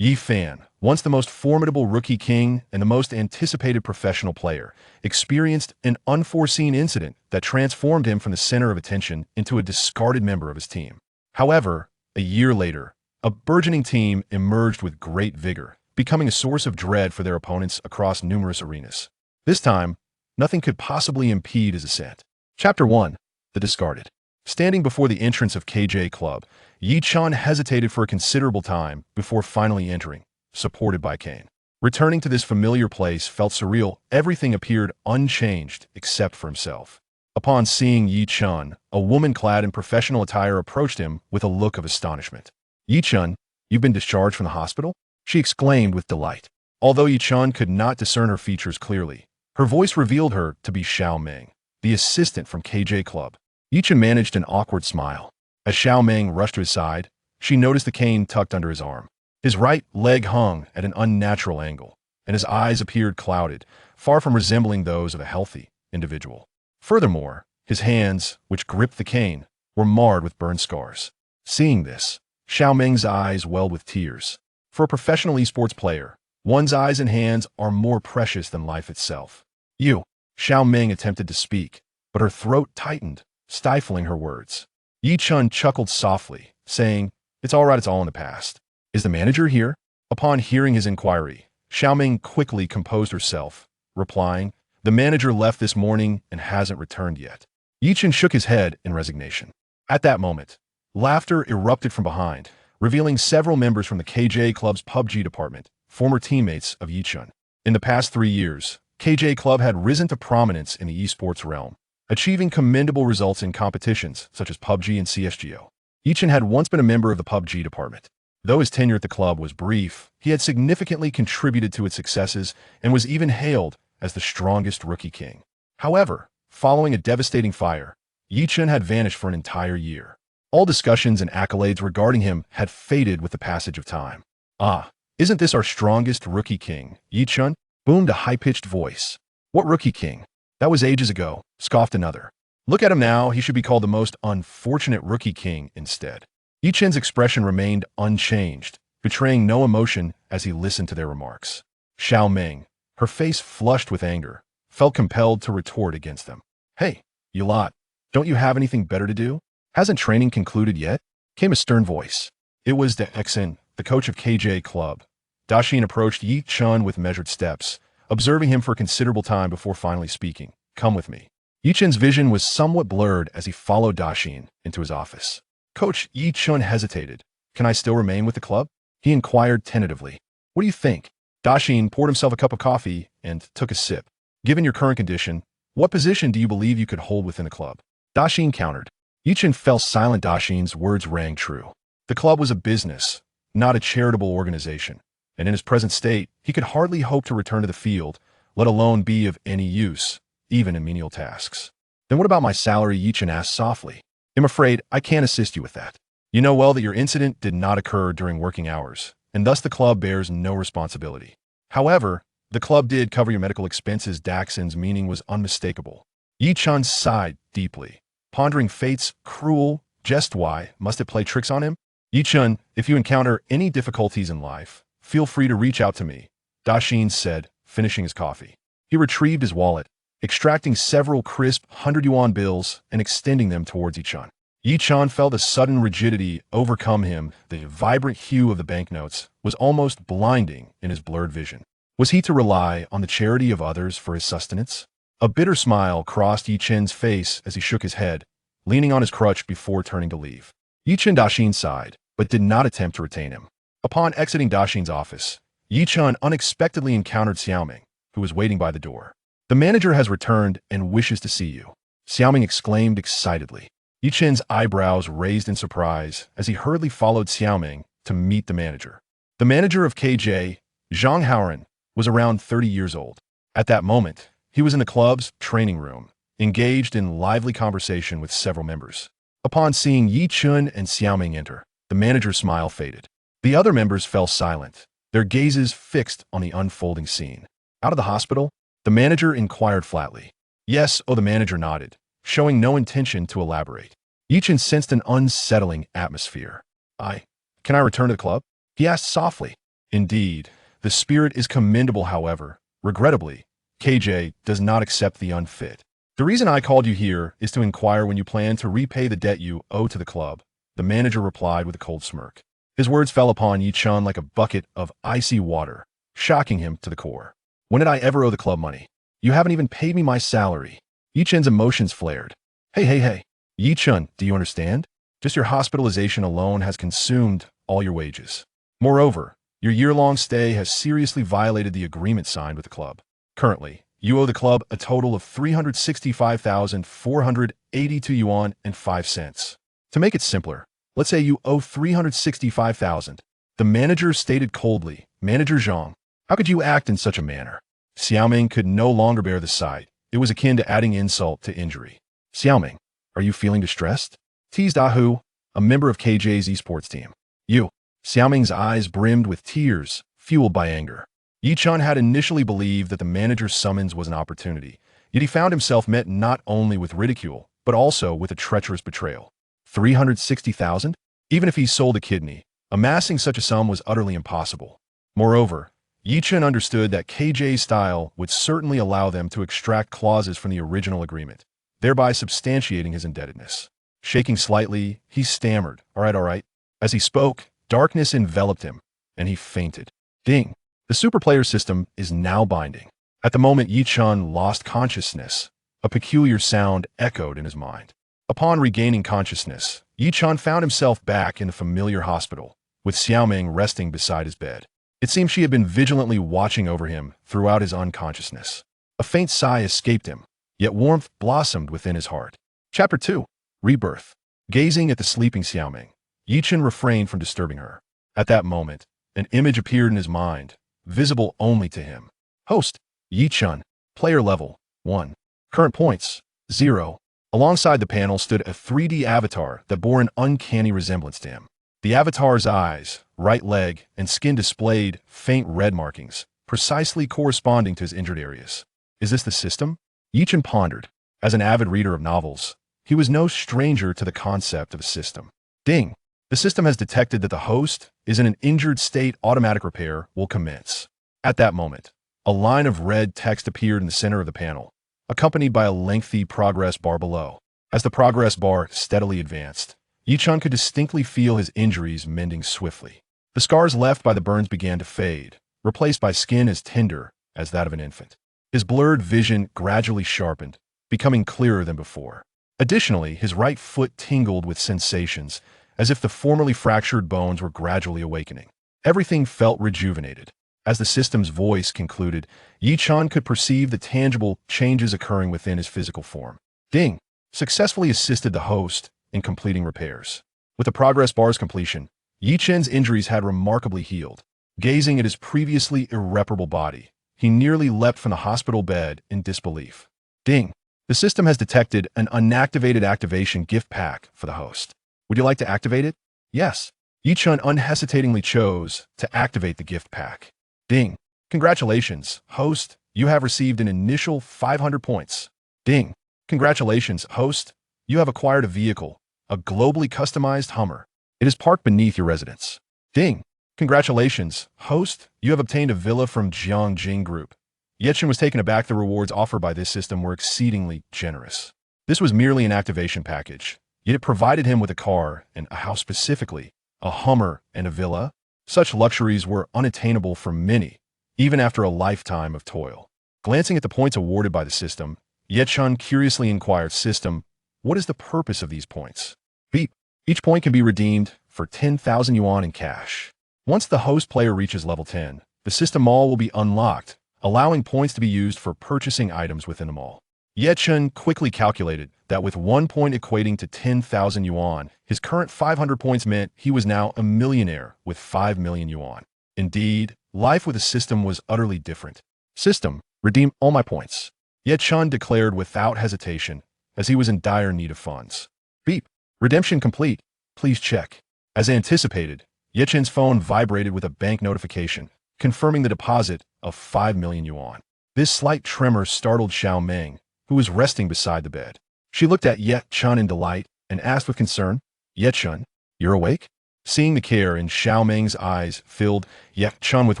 Yi Fan, once the most formidable rookie king and the most anticipated professional player, experienced an unforeseen incident that transformed him from the center of attention into a discarded member of his team. However, a year later, a burgeoning team emerged with great vigor, becoming a source of dread for their opponents across numerous arenas. This time, nothing could possibly impede his ascent. Chapter 1. The Discarded. Standing before the entrance of KJ Club, Yi Chun hesitated for a considerable time before finally entering, supported by Kane. Returning to this familiar place felt surreal. Everything appeared unchanged except for himself. Upon seeing Yi Chun, a woman clad in professional attire approached him with a look of astonishment. "Yi Chun, you've been discharged from the hospital?" she exclaimed with delight. Although Yi Chun could not discern her features clearly, her voice revealed her to be Xiao Meng, the assistant from KJ Club. Yi Chun managed an awkward smile. As Xiao Meng rushed to his side, she noticed the cane tucked under his arm. His right leg hung at an unnatural angle, and his eyes appeared clouded, far from resembling those of a healthy individual. Furthermore, his hands, which gripped the cane, were marred with burn scars. Seeing this, Xiao Meng's eyes welled with tears. For a professional esports player, one's eyes and hands are more precious than life itself. Xiao Meng attempted to speak, but her throat tightened, stifling her words. Yi Chun chuckled softly, saying, "It's all right, it's all in the past. Is the manager here?" Upon hearing his inquiry, Xiao Meng quickly composed herself, replying, "The manager left this morning and hasn't returned yet." Yi Chun shook his head in resignation. At that moment, laughter erupted from behind, revealing several members from the KJ Club's PUBG department, former teammates of Yi Chun. In the past 3 years, KJ Club had risen to prominence in the esports realm, achieving commendable results in competitions such as PUBG and CSGO. Yi Chun had once been a member of the PUBG department. Though his tenure at the club was brief, he had significantly contributed to its successes and was even hailed as the strongest rookie king. However, following a devastating fire, Yi Chun had vanished for an entire year. All discussions and accolades regarding him had faded with the passage of time. "Ah, isn't this our strongest rookie king, Yi Chun?" boomed a high-pitched voice. "What rookie king? That was ages ago," scoffed another. "Look at him now, he should be called the most unfortunate rookie king instead." Yi Chun's expression remained unchanged, betraying no emotion as he listened to their remarks. Xiao Meng, her face flushed with anger, felt compelled to retort against them. "Hey, you lot, don't you have anything better to do? Hasn't training concluded yet?" came a stern voice. It was Daxin, the coach of KJ Club. Daxin approached Yi Chun with measured steps, observing him for a considerable time before finally speaking. "Come with me." Yi Chun's vision was somewhat blurred as he followed Daxin into his office. Coach Yi Chun hesitated. "Can I still remain with the club?" he inquired tentatively. "What do you think?" Daxin poured himself a cup of coffee and took a sip. "Given your current condition, what position do you believe you could hold within the club?" Daxin countered. Yi Chun fell silent. Daxin's words rang true. The club was a business, not a charitable organization, and in his present state, he could hardly hope to return to the field, let alone be of any use, even in menial tasks. "Then what about my salary?" Yi Chun asked softly. "I'm afraid I can't assist you with that. You know well that your incident did not occur during working hours, and thus the club bears no responsibility. However, the club did cover your medical expenses." Daxin's meaning was unmistakable. Yi Chun sighed deeply, pondering fate's cruel jest. Why must it play tricks on him? "Yi Chun, if you encounter any difficulties in life, feel free to reach out to me," Daxin said, finishing his coffee. He retrieved his wallet, extracting several crisp 100 yuan bills and extending them towards Yi Chun. Yi Chun felt a sudden rigidity overcome him. The vibrant hue of the banknotes was almost blinding in his blurred vision. Was he to rely on the charity of others for his sustenance? A bitter smile crossed Yi Chun's face as he shook his head, leaning on his crutch before turning to leave. Yi Chun Daxin sighed, but did not attempt to retain him. Upon exiting Daxin's office, Yi Chun unexpectedly encountered Xiao Meng, who was waiting by the door. "The manager has returned and wishes to see you," Xiao Meng exclaimed excitedly. Yi Chun's eyebrows raised in surprise as he hurriedly followed Xiao Meng to meet the manager. The manager of KJ, Zhang Haoren, was around 30 years old. At that moment, he was in the club's training room, engaged in lively conversation with several members. Upon seeing Yi Chun and Xiao Meng enter, the manager's smile faded. The other members fell silent, their gazes fixed on the unfolding scene. "Out of the hospital?" the manager inquired flatly. "Yes." The manager nodded, showing no intention to elaborate. Yi Chun sensed an unsettling atmosphere. Can I return to the club?" he asked softly. Indeed, the spirit is commendable. However, regrettably, KJ does not accept the unfit. The reason I called you here is to inquire when you plan to repay the debt you owe to the club, the manager replied with a cold smirk. His words fell upon Yi-chan like a bucket of icy water, shocking him to the core. When did I ever owe the club money? You haven't even paid me my salary. Yi-chan's emotions flared. Hey. Yi-chan, do you understand? Just your hospitalization alone has consumed all your wages. Moreover, your year-long stay has seriously violated the agreement signed with the club. Currently, you owe the club a total of 365,482 yuan and 5 cents. To make it simpler, let's say you owe 365,000. The manager stated coldly. Manager Zhang, how could you act in such a manner? Xiaoming could no longer bear the sight. It was akin to adding insult to injury. Xiaoming, are you feeling distressed? Teased Ahu, a member of KJ's esports team. You. Xiaoming's eyes brimmed with tears, fueled by anger. Yi-chan had initially believed that the manager's summons was an opportunity, yet he found himself met not only with ridicule, but also with a treacherous betrayal. 360,000? Even if he sold a kidney, amassing such a sum was utterly impossible. Moreover, Yi-chan understood that KJ's style would certainly allow them to extract clauses from the original agreement, thereby substantiating his indebtedness. Shaking slightly, he stammered, all right. As he spoke, darkness enveloped him, and he fainted. Ding! The superplayer system is now binding. At the moment Yi-chan lost consciousness, a peculiar sound echoed in his mind. Upon regaining consciousness, Yi-chan found himself back in the familiar hospital, with Xiaoming resting beside his bed. It seemed she had been vigilantly watching over him throughout his unconsciousness. A faint sigh escaped him, yet warmth blossomed within his heart. Chapter 2. Rebirth. Gazing at the sleeping Xiaoming, Yi-chan refrained from disturbing her. At that moment, an image appeared in his mind, visible only to him. Host, Yi-chan, player level, 1. Current points, 0. Alongside the panel stood a 3D avatar that bore an uncanny resemblance to him. The avatar's eyes, right leg, and skin displayed faint red markings, precisely corresponding to his injured areas. Is this the system? Yi-chan pondered. As an avid reader of novels, he was no stranger to the concept of a system. Ding! The system has detected that the host is in an injured state. Automatic repair will commence. At that moment, a line of red text appeared in the center of the panel, accompanied by a lengthy progress bar below. As the progress bar steadily advanced, Yi-chan could distinctly feel his injuries mending swiftly. The scars left by the burns began to fade, replaced by skin as tender as that of an infant. His blurred vision gradually sharpened, becoming clearer than before. Additionally, his right foot tingled with sensations, as if the formerly fractured bones were gradually awakening. Everything felt rejuvenated. As the system's voice concluded, Yi-chan could perceive the tangible changes occurring within his physical form. Ding! Successfully assisted the host in completing repairs. With the progress bar's completion, Yi-chan's injuries had remarkably healed. Gazing at his previously irreparable body, he nearly leapt from the hospital bed in disbelief. Ding! The system has detected an unactivated activation gift pack for the host. Would you like to activate it? Yes. Yi-chan unhesitatingly chose to activate the gift pack. Ding. Congratulations, host. You have received an initial 500 points. Ding. Congratulations, host. You have acquired a vehicle, a globally customized Hummer. It is parked beneath your residence. Ding. Congratulations, host. You have obtained a villa from Jiangjing Group. Yi-chan was taken aback. The rewards offered by this system were exceedingly generous. This was merely an activation package, yet it provided him with a car and a house, specifically a Hummer and a villa. Such luxuries were unattainable for many, even after a lifetime of toil. Glancing at the points awarded by the system, Yi-chan curiously inquired, System, what is the purpose of these points? Beep. Each point can be redeemed for 10,000 yuan in cash. Once the host player reaches level 10, the system mall will be unlocked, allowing points to be used for purchasing items within the mall. Yi-chan quickly calculated that with 1 point equating to 10,000 yuan, his current 500 points meant he was now a millionaire with 5 million yuan. Indeed, life with the system was utterly different. System, redeem all my points. Yi-chan declared without hesitation, as he was in dire need of funds. Beep. Redemption complete. Please check. As anticipated, Yi-chan's phone vibrated with a bank notification, confirming the deposit of 5 million yuan. This slight tremor startled Xiaoming, who was resting beside the bed. She looked at Yi-chan in delight and asked with concern, Yi-chan, you're awake? Seeing the care in Xiao Meng's eyes filled Ye Chun with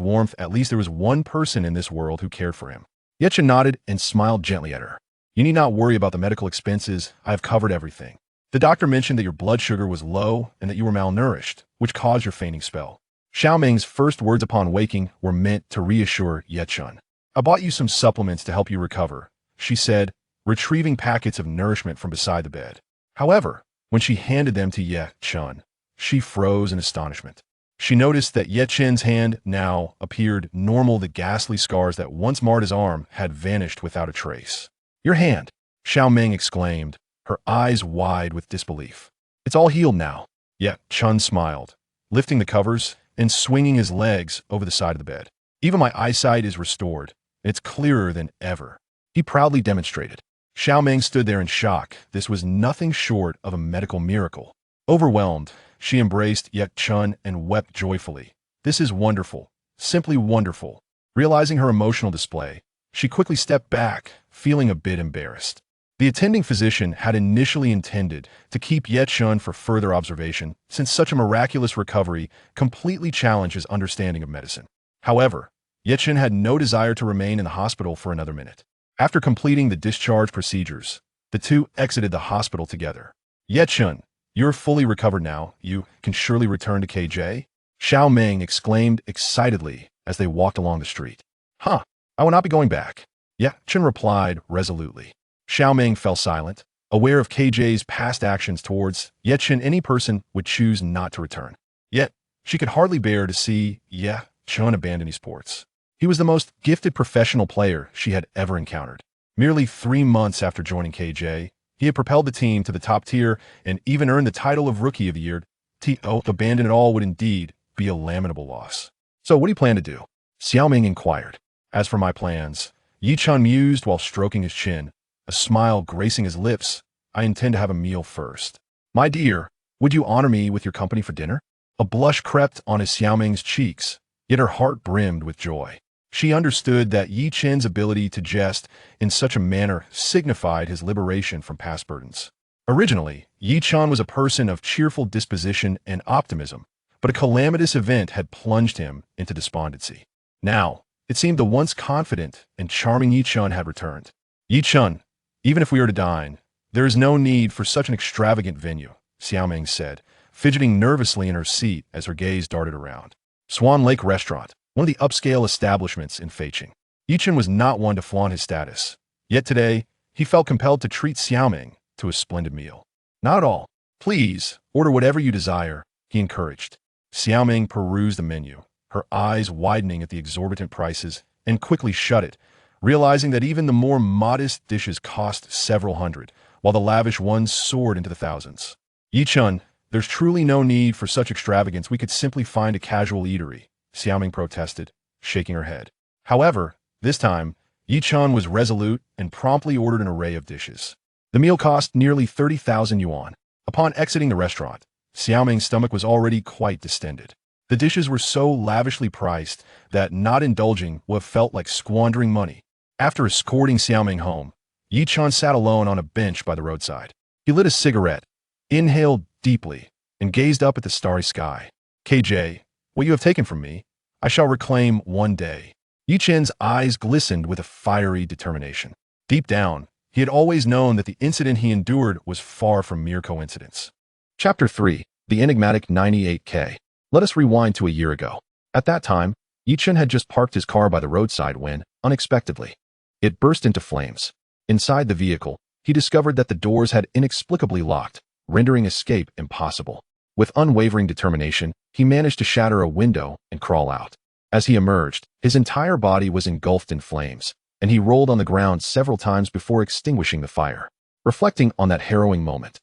warmth. At least there was one person in this world who cared for him. Ye Chun nodded and smiled gently at her. You need not worry about the medical expenses. I have covered everything. The doctor mentioned that your blood sugar was low and that you were malnourished, which caused your fainting spell. Xiao Meng's first words upon waking were meant to reassure Ye Chun. I bought you some supplements to help you recover, she said, retrieving packets of nourishment from beside the bed. However, when she handed them to Ye Chun, she froze in astonishment. She noticed that Ye Chun's hand now appeared normal. The ghastly scars that once marred his arm had vanished without a trace. Your hand, Xiao Meng exclaimed, her eyes wide with disbelief. It's all healed now. Ye Chun smiled, lifting the covers and swinging his legs over the side of the bed. Even my eyesight is restored. It's clearer than ever, he proudly demonstrated. Xiao Meng stood there in shock. This was nothing short of a medical miracle. Overwhelmed, she embraced Ye Chun and wept joyfully. This is wonderful, simply wonderful. Realizing her emotional display, she quickly stepped back, feeling a bit embarrassed. The attending physician had initially intended to keep Ye Chun for further observation, since such a miraculous recovery completely challenged his understanding of medicine. However, Ye Chun had no desire to remain in the hospital for another minute. After completing the discharge procedures, the two exited the hospital together. Ye Chun, you're fully recovered now. You can surely return to KJ? Xiao Meng exclaimed excitedly as they walked along the street. Huh, I will not be going back, Ye Chun replied resolutely. Xiao Meng fell silent, aware of KJ's past actions towards Ye Chun. Any person would choose not to return. Yet, she could hardly bear to see Ye Chun abandon esports. He was the most gifted professional player she had ever encountered. Merely 3 months after joining KJ, he had propelled the team to the top tier and even earned the title of Rookie of the Year. To abandon it all would indeed be a lamentable loss. So what do you plan to do? Xiao Meng inquired. As for my plans, Ye Chun mused while stroking his chin, a smile gracing his lips. I intend to have a meal first. My dear, would you honor me with your company for dinner? A blush crept on his Xiao Meng's cheeks, yet her heart brimmed with joy. She understood that Ye Chun's ability to jest in such a manner signified his liberation from past burdens. Originally, Ye Chun was a person of cheerful disposition and optimism, but a calamitous event had plunged him into despondency. Now, it seemed the once confident and charming Ye Chun had returned. Ye Chun, even if we are to dine, there is no need for such an extravagant venue, Xiao Meng said, fidgeting nervously in her seat as her gaze darted around. Swan Lake Restaurant, one of the upscale establishments in Feicheng. Ye Chun was not one to flaunt his status. Yet today, he felt compelled to treat Xiao Meng to a splendid meal. Not at all. Please, order whatever you desire, he encouraged. Xiao Meng perused the menu, her eyes widening at the exorbitant prices, and quickly shut it, realizing that even the more modest dishes cost several hundred, while the lavish ones soared into the thousands. Ye Chun, there's truly no need for such extravagance. We could simply find a casual eatery, Xiao Meng protested, shaking her head. However, this time, Ye Chun was resolute and promptly ordered an array of dishes. The meal cost nearly 30,000 yuan. Upon exiting the restaurant, Xiao Meng's stomach was already quite distended. The dishes were so lavishly priced that not indulging would have felt like squandering money. After escorting Xiao Meng home, Ye Chun sat alone on a bench by the roadside. He lit a cigarette, inhaled deeply, and gazed up at the starry sky. KJ, what you have taken from me, I shall reclaim one day. Ye Chun's eyes glistened with a fiery determination. Deep down, he had always known that the incident he endured was far from mere coincidence. Chapter 3. The Enigmatic 98K. Let us rewind to a year ago. At that time, Ye Chun had just parked his car by the roadside when, unexpectedly, it burst into flames. Inside the vehicle, he discovered that the doors had inexplicably locked, rendering escape impossible. With unwavering determination, he managed to shatter a window and crawl out. As he emerged, his entire body was engulfed in flames, and he rolled on the ground several times before extinguishing the fire. Reflecting on that harrowing moment,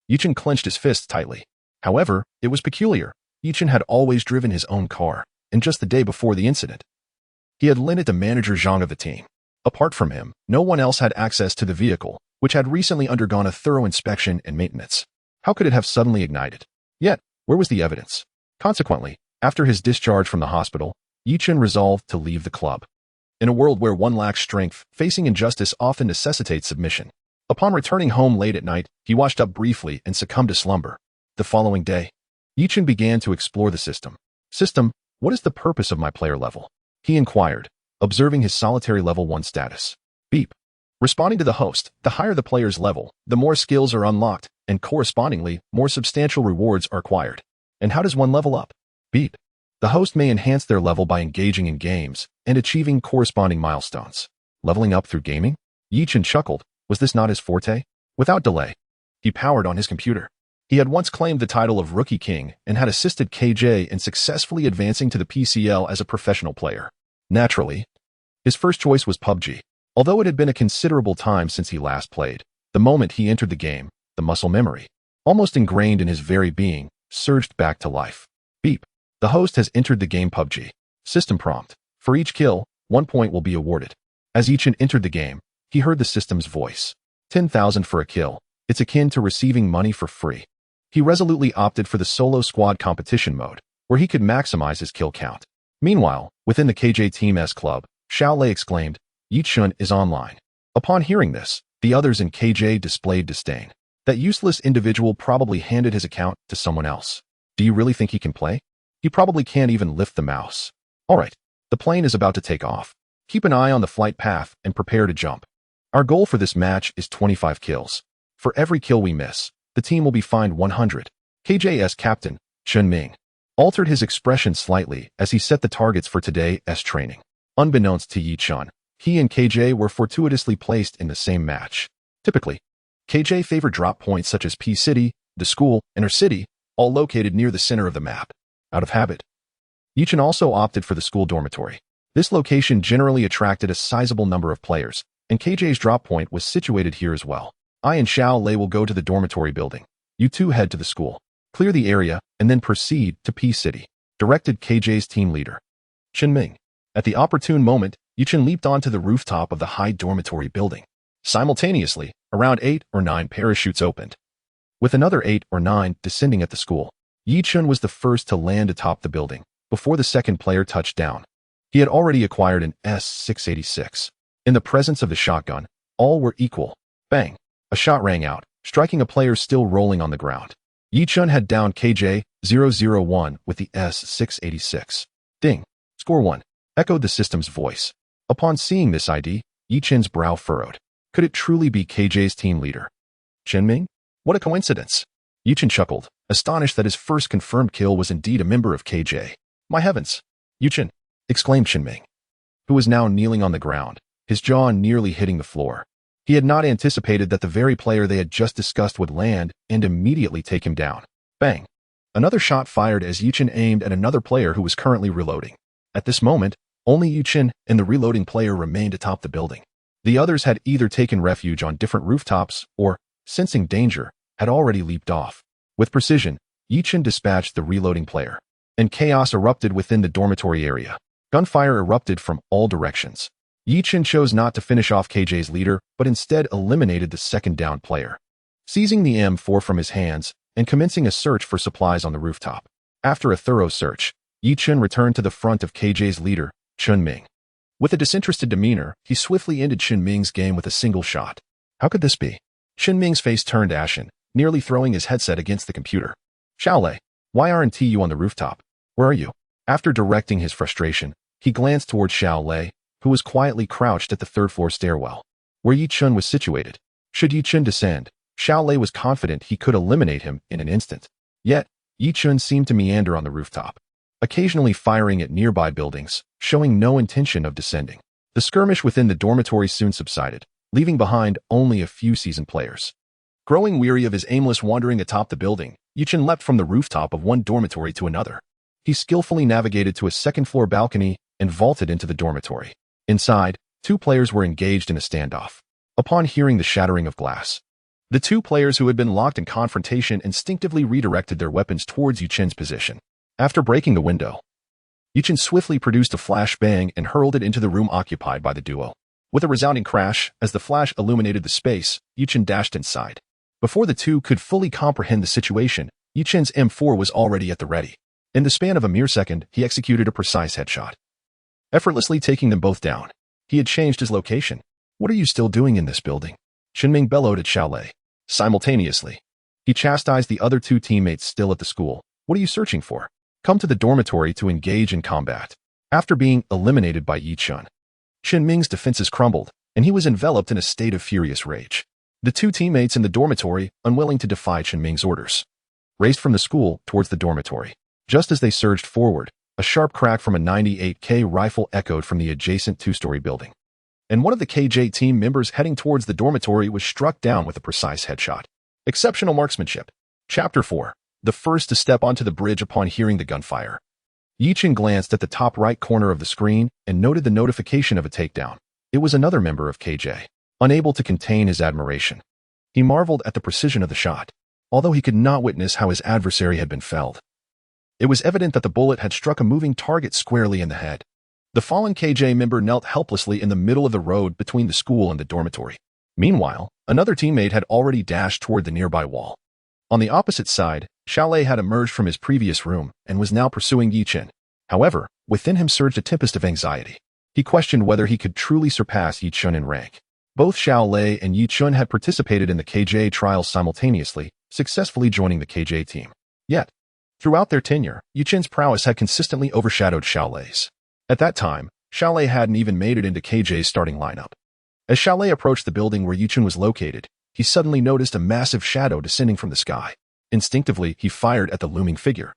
Ye Chun clenched his fists tightly. However, it was peculiar. Ye Chun had always driven his own car, and just the day before the incident, he had lent it to manager Zhang of the team. Apart from him, no one else had access to the vehicle, which had recently undergone a thorough inspection and maintenance. How could it have suddenly ignited? Yet, where was the evidence? Consequently, after his discharge from the hospital, Ye Chun resolved to leave the club. In a world where one lacks strength, facing injustice often necessitates submission. Upon returning home late at night, he washed up briefly and succumbed to slumber. The following day, Yichen began to explore the system. System, what is the purpose of my player level? He inquired, observing his solitary level 1 status. Beep. Responding to the host, the higher the player's level, the more skills are unlocked, and correspondingly, more substantial rewards are acquired. And how does one level up? Beep. The host may enhance their level by engaging in games and achieving corresponding milestones. Leveling up through gaming? Yichen chuckled. Was this not his forte? Without delay, he powered on his computer. He had once claimed the title of Rookie King and had assisted KJ in successfully advancing to the PCL as a professional player. Naturally, his first choice was PUBG. Although it had been a considerable time since he last played, the moment he entered the game, the muscle memory, almost ingrained in his very being, surged back to life. Beep. The host has entered the game PUBG. System prompt. For each kill, 1 point will be awarded. As Yichen entered the game, he heard the system's voice. 10,000 for a kill. It's akin to receiving money for free. He resolutely opted for the solo squad competition mode, where he could maximize his kill count. Meanwhile, within the KJ Team S club, Xiaolei exclaimed, Yichen is online. Upon hearing this, the others in KJ displayed disdain. That useless individual probably handed his account to someone else. Do you really think he can play? He probably can't even lift the mouse. Alright, the plane is about to take off. Keep an eye on the flight path and prepare to jump. Our goal for this match is 25 kills. For every kill we miss, the team will be fined 100. KJ's captain, Chen Ming, altered his expression slightly as he set the targets for today's training. Unbeknownst to Yichen, he and KJ were fortuitously placed in the same match. Typically, KJ favored drop points such as P-City, the school, and her city, all located near the center of the map. Out of habit, Yichen also opted for the school dormitory. This location generally attracted a sizable number of players, and KJ's drop point was situated here as well. I and Xiaolei will go to the dormitory building. You two head to the school. Clear the area, and then proceed to P-City, directed KJ's team leader, Chen Ming. At the opportune moment, Yichen leaped onto the rooftop of the high dormitory building. Simultaneously, around 8 or 9 parachutes opened, with another 8 or 9 descending at the school. Yichen was the first to land atop the building, before the second player touched down. He had already acquired an S-686. In the presence of the shotgun, all were equal. Bang! A shot rang out, striking a player still rolling on the ground. Yichen had downed KJ-001 with the S-686. Ding! Score 1, echoed the system's voice. Upon seeing this ID, Yichen's brow furrowed. Could it truly be KJ's team leader? Chen Ming? What a coincidence! Yichen chuckled, astonished that his first confirmed kill was indeed a member of KJ. My heavens! Yichen! Exclaimed Chen Ming, who was now kneeling on the ground, his jaw nearly hitting the floor. He had not anticipated that the very player they had just discussed would land and immediately take him down. Bang! Another shot fired as Yichen aimed at another player who was currently reloading. At this moment, only Yichen and the reloading player remained atop the building. The others had either taken refuge on different rooftops or, sensing danger, had already leaped off. With precision, Yichen dispatched the reloading player, and chaos erupted within the dormitory area. Gunfire erupted from all directions. Yichen chose not to finish off KJ's leader, but instead eliminated the second downed player. Seizing the M4 from his hands and commencing a search for supplies on the rooftop. After a thorough search, Yichen returned to the front of KJ's leader, Chen Ming. With a disinterested demeanor, he swiftly ended Chen Ming's game with a single shot. How could this be? Chen Ming's face turned ashen, nearly throwing his headset against the computer. Xiaolei, why aren't you on the rooftop? Where are you? After directing his frustration, he glanced toward Xiaolei, who was quietly crouched at the third-floor stairwell, where Yichen was situated. Should Yichen descend, Xiaolei was confident he could eliminate him in an instant. Yet, Yichen seemed to meander on the rooftop, occasionally firing at nearby buildings, showing no intention of descending. The skirmish within the dormitory soon subsided, leaving behind only a few seasoned players. Growing weary of his aimless wandering atop the building, Yichen leapt from the rooftop of one dormitory to another. He skillfully navigated to a second-floor balcony and vaulted into the dormitory. Inside, 2 players were engaged in a standoff. Upon hearing the shattering of glass, the 2 players who had been locked in confrontation instinctively redirected their weapons towards Yichen's position. After breaking the window, Yichen swiftly produced a flashbang and hurled it into the room occupied by the duo. With a resounding crash, as the flash illuminated the space, Yichen dashed inside. Before the 2 could fully comprehend the situation, Yichen's M4 was already at the ready. In the span of a mere second, he executed a precise headshot, effortlessly taking them both down. He had changed his location. What are you still doing in this building? Chen Ming bellowed at Xiaolei. Simultaneously, he chastised the other 2 teammates still at the school, What are you searching for? Come to the dormitory to engage in combat. After being eliminated by Yi Chun, Chen Ming's defenses crumbled, and he was enveloped in a state of furious rage. The two teammates in the dormitory, unwilling to defy Chen Ming's orders, raced from the school towards the dormitory. Just as they surged forward, a sharp crack from a 98K rifle echoed from the adjacent two-story building, and one of the KJ team members heading towards the dormitory was struck down with a precise headshot. Exceptional marksmanship. Chapter 4. The first to step onto the bridge upon hearing the gunfire. Yi Chen glanced at the top right corner of the screen and noted the notification of a takedown. It was another member of KJ. Unable to contain his admiration, he marveled at the precision of the shot, although he could not witness how his adversary had been felled. It was evident that the bullet had struck a moving target squarely in the head. The fallen KJ member knelt helplessly in the middle of the road between the school and the dormitory. Meanwhile, another teammate had already dashed toward the nearby wall. On the opposite side, Xiaolei had emerged from his previous room and was now pursuing Yi Chen. However, within him surged a tempest of anxiety. He questioned whether he could truly surpass Yi Chen in rank. Both Xiaolei and Yi Chen had participated in the KJ trials simultaneously, successfully joining the KJ team. Yet, throughout their tenure, Yi Chen's prowess had consistently overshadowed Xiaolei's. At that time, Xiaolei hadn't even made it into KJ's starting lineup. As Xiaolei approached the building where Yi Chen was located, he suddenly noticed a massive shadow descending from the sky. Instinctively, he fired at the looming figure,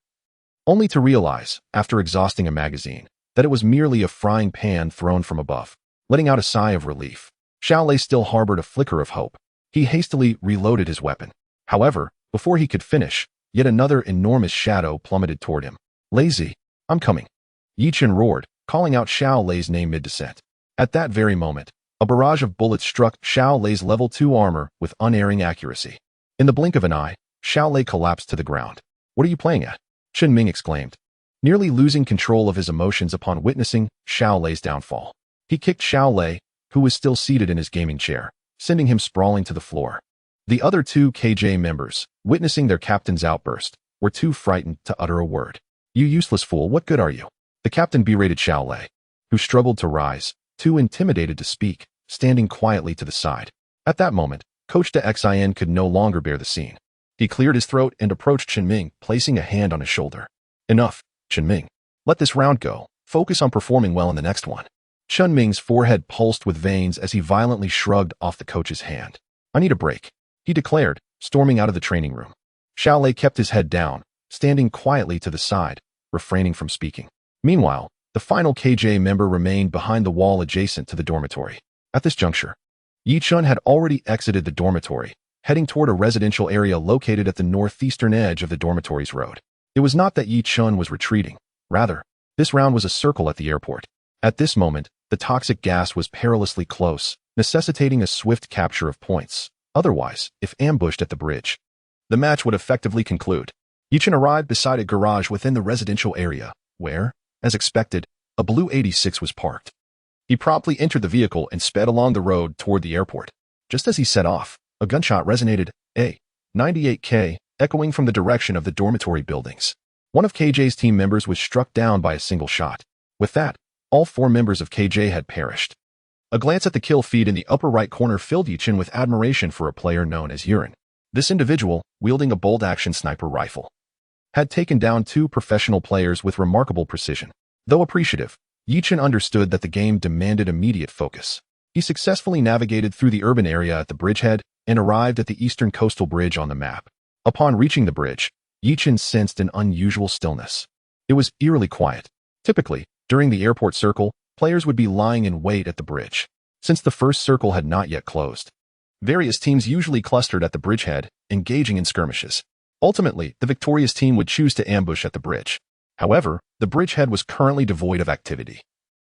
only to realize, after exhausting a magazine, that it was merely a frying pan thrown from above. Letting out a sigh of relief, Xiaolei still harbored a flicker of hope. He hastily reloaded his weapon. However, before he could finish, yet another enormous shadow plummeted toward him. "Lazy, I'm coming," Yi Chen roared, calling out Xiaolei's name mid-descent. At that very moment, a barrage of bullets struck Xiaolei's level 2 armor with unerring accuracy. In the blink of an eye, Xiaolei collapsed to the ground. "What are you playing at?" Chen Ming exclaimed, nearly losing control of his emotions upon witnessing Xiaolei's downfall. He kicked Xiaolei, who was still seated in his gaming chair, sending him sprawling to the floor. The other two KJ members, witnessing their captain's outburst, were too frightened to utter a word. "You useless fool, what good are you?" The captain berated Xiaolei, who struggled to rise, too intimidated to speak, standing quietly to the side. At that moment, Coach de Xin could no longer bear the scene. He cleared his throat and approached Chen Ming, placing a hand on his shoulder. "Enough, Chen Ming. Let this round go. Focus on performing well in the next one." Chen Ming's forehead pulsed with veins as he violently shrugged off the coach's hand. "I need a break," he declared, storming out of the training room. Xiaolei kept his head down, standing quietly to the side, refraining from speaking. Meanwhile, the final KJ member remained behind the wall adjacent to the dormitory. At this juncture, Yi Chen had already exited the dormitory, heading toward a residential area located at the northeastern edge of the dormitory's road. It was not that Yi Chen was retreating. Rather, this round was a circle at the airport. At this moment, the toxic gas was perilously close, necessitating a swift capture of points. Otherwise, if ambushed at the bridge, the match would effectively conclude. Yi Chen arrived beside a garage within the residential area, where, as expected, a blue 86 was parked. He promptly entered the vehicle and sped along the road toward the airport. Just as he set off, a gunshot resonated, a 98K, echoing from the direction of the dormitory buildings. One of KJ's team members was struck down by a single shot. With that, all 4 members of KJ had perished. A glance at the kill feed in the upper right corner filled Yi Chen with admiration for a player known as Yuren. This individual, wielding a bolt-action sniper rifle, had taken down 2 professional players with remarkable precision. Though appreciative, Yi Chen understood that the game demanded immediate focus. He successfully navigated through the urban area at the bridgehead and arrived at the eastern coastal bridge on the map. Upon reaching the bridge, Yi Chen sensed an unusual stillness. It was eerily quiet. Typically, during the airport circle, players would be lying in wait at the bridge. Since the first circle had not yet closed, various teams usually clustered at the bridgehead, engaging in skirmishes. Ultimately, the victorious team would choose to ambush at the bridge. However, the bridgehead was currently devoid of activity,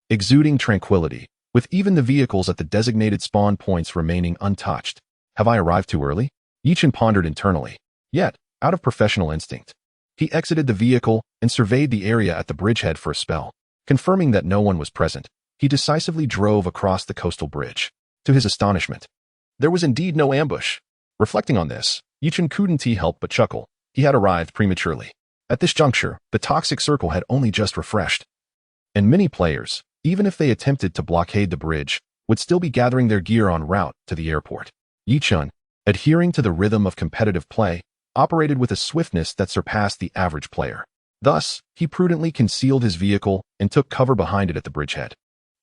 exuding tranquility, with even the vehicles at the designated spawn points remaining untouched. Have I arrived too early? Yi Chen pondered internally. Yet, out of professional instinct, he exited the vehicle and surveyed the area at the bridgehead for a spell. Confirming that no one was present, he decisively drove across the coastal bridge. To his astonishment, there was indeed no ambush. Reflecting on this, Yi Chen couldn't help but chuckle. He had arrived prematurely. At this juncture, the toxic circle had only just refreshed, and many players, even if they attempted to blockade the bridge, would still be gathering their gear en route to the airport. Yi Chen, adhering to the rhythm of competitive play, operated with a swiftness that surpassed the average player. Thus, he prudently concealed his vehicle and took cover behind it at the bridgehead,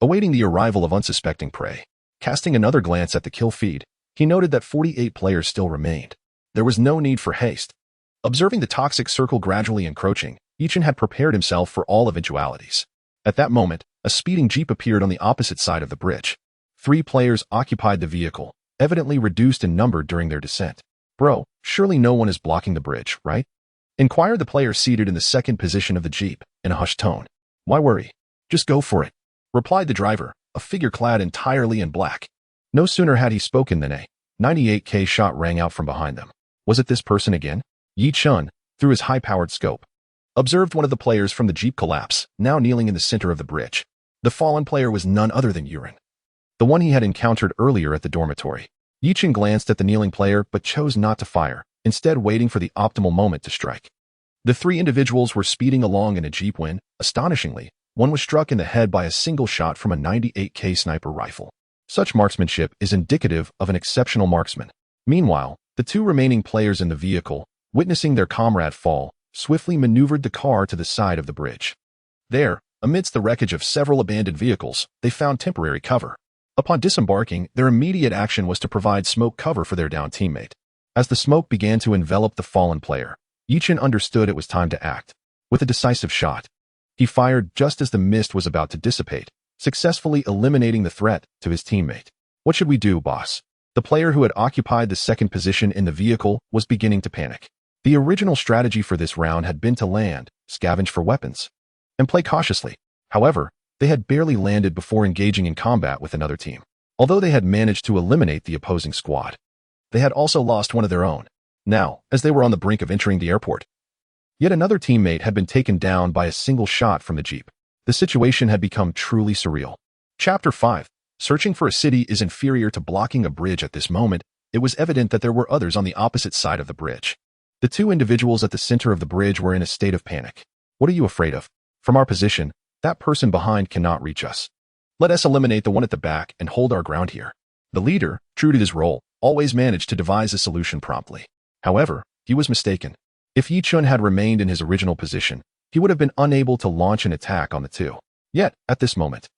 awaiting the arrival of unsuspecting prey. Casting another glance at the kill feed, he noted that 48 players still remained. There was no need for haste. Observing the toxic circle gradually encroaching, Ichin had prepared himself for all eventualities. At that moment, a speeding jeep appeared on the opposite side of the bridge. 3 players occupied the vehicle, evidently reduced in number during their descent. "Bro, surely no one is blocking the bridge, right?" inquired the player seated in the second position of the jeep, in a hushed tone. "Why worry? Just go for it," replied the driver, a figure clad entirely in black. No sooner had he spoken than a 98K shot rang out from behind them. Was it this person again? Yi Chun, through his high-powered scope, observed one of the players from the jeep collapse, now kneeling in the center of the bridge. The fallen player was none other than Yurin, the one he had encountered earlier at the dormitory. Yi Chun glanced at the kneeling player but chose not to fire, instead waiting for the optimal moment to strike. The 3 individuals were speeding along in a jeep when, astonishingly, one was struck in the head by a single shot from a 98K sniper rifle. Such marksmanship is indicative of an exceptional marksman. Meanwhile, the 2 remaining players in the vehicle, witnessing their comrade fall, swiftly maneuvered the car to the side of the bridge. There, amidst the wreckage of several abandoned vehicles, they found temporary cover. Upon disembarking, their immediate action was to provide smoke cover for their downed teammate. As the smoke began to envelop the fallen player, Yichin understood it was time to act. With a decisive shot, he fired just as the mist was about to dissipate, successfully eliminating the threat to his teammate. "What should we do, boss?" The player who had occupied the second position in the vehicle was beginning to panic. The original strategy for this round had been to land, scavenge for weapons, and play cautiously. However, they had barely landed before engaging in combat with another team. Although they had managed to eliminate the opposing squad, they had also lost one of their own. Now, as they were on the brink of entering the airport, yet another teammate had been taken down by a single shot from the jeep. The situation had become truly surreal. Chapter 5. Searching for a city is inferior to blocking a bridge. At this moment, it was evident that there were others on the opposite side of the bridge. The 2 individuals at the center of the bridge were in a state of panic. "What are you afraid of? From our position, that person behind cannot reach us. Let us eliminate the one at the back and hold our ground here." The leader, true to his role, always managed to devise a solution promptly. However, he was mistaken. If Yi Chun had remained in his original position, he would have been unable to launch an attack on the 2. Yet, at this moment,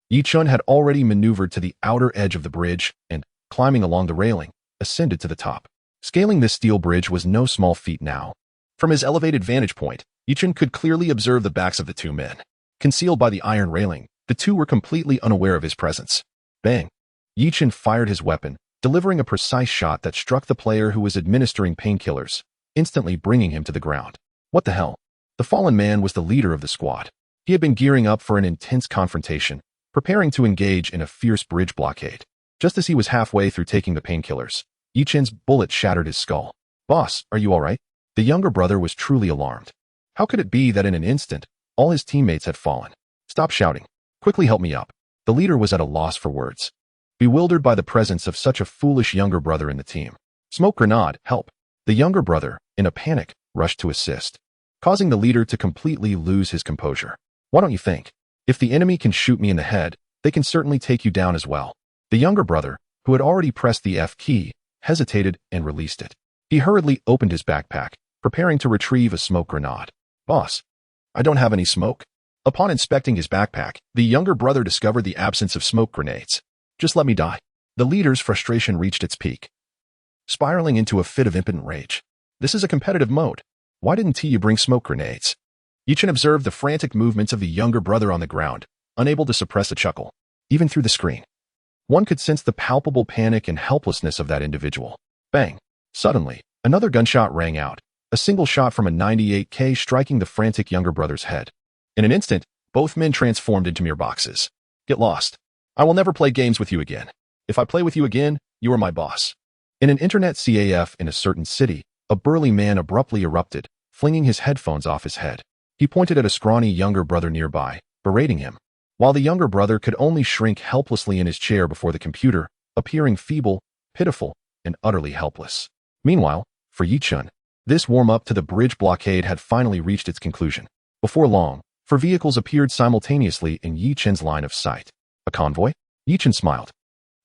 Yi Chun had already maneuvered to the outer edge of the bridge and, climbing along the railing, ascended to the top. Scaling this steel bridge was no small feat now. From his elevated vantage point, Yi Chun could clearly observe the backs of the 2 men. Concealed by the iron railing, the 2 were completely unaware of his presence. Bang! Yi Chun fired his weapon, delivering a precise shot that struck the player who was administering painkillers, instantly bringing him to the ground. What the hell? The fallen man was the leader of the squad. He had been gearing up for an intense confrontation, preparing to engage in a fierce bridge blockade. Just as he was halfway through taking the painkillers, Yi Chun's bullet shattered his skull. "Boss, are you all right?" The younger brother was truly alarmed. How could it be that in an instant, all his teammates had fallen? "Stop shouting. Quickly help me up." The leader was at a loss for words, bewildered by the presence of such a foolish younger brother in the team. "Smoke grenade, help." The younger brother, in a panic, rushed to assist, causing the leader to completely lose his composure. "Why don't you think? If the enemy can shoot me in the head, they can certainly take you down as well." The younger brother, who had already pressed the F key, hesitated and released it. He hurriedly opened his backpack, preparing to retrieve a smoke grenade. "Boss, I don't have any smoke." Upon inspecting his backpack, the younger brother discovered the absence of smoke grenades. "Just let me die." The leader's frustration reached its peak, spiraling into a fit of impotent rage. "This is a competitive mode. Why didn't you bring smoke grenades?" Yi Chun observed the frantic movements of the younger brother on the ground, unable to suppress a chuckle. Even through the screen, one could sense the palpable panic and helplessness of that individual. Bang! Suddenly, another gunshot rang out, a single shot from a 98K striking the frantic younger brother's head. In an instant, both men transformed into mere boxes. "Get lost. I will never play games with you again. If I play with you again, you are my boss." In an internet CAF in a certain city, a burly man abruptly erupted, flinging his headphones off his head. He pointed at a scrawny younger brother nearby, berating him, while the younger brother could only shrink helplessly in his chair before the computer, appearing feeble, pitiful, and utterly helpless. Meanwhile, for Yi Chun, this warm-up to the bridge blockade had finally reached its conclusion. Before long, 4 vehicles appeared simultaneously in Yi Chun's line of sight. A convoy? Yi Chun smiled.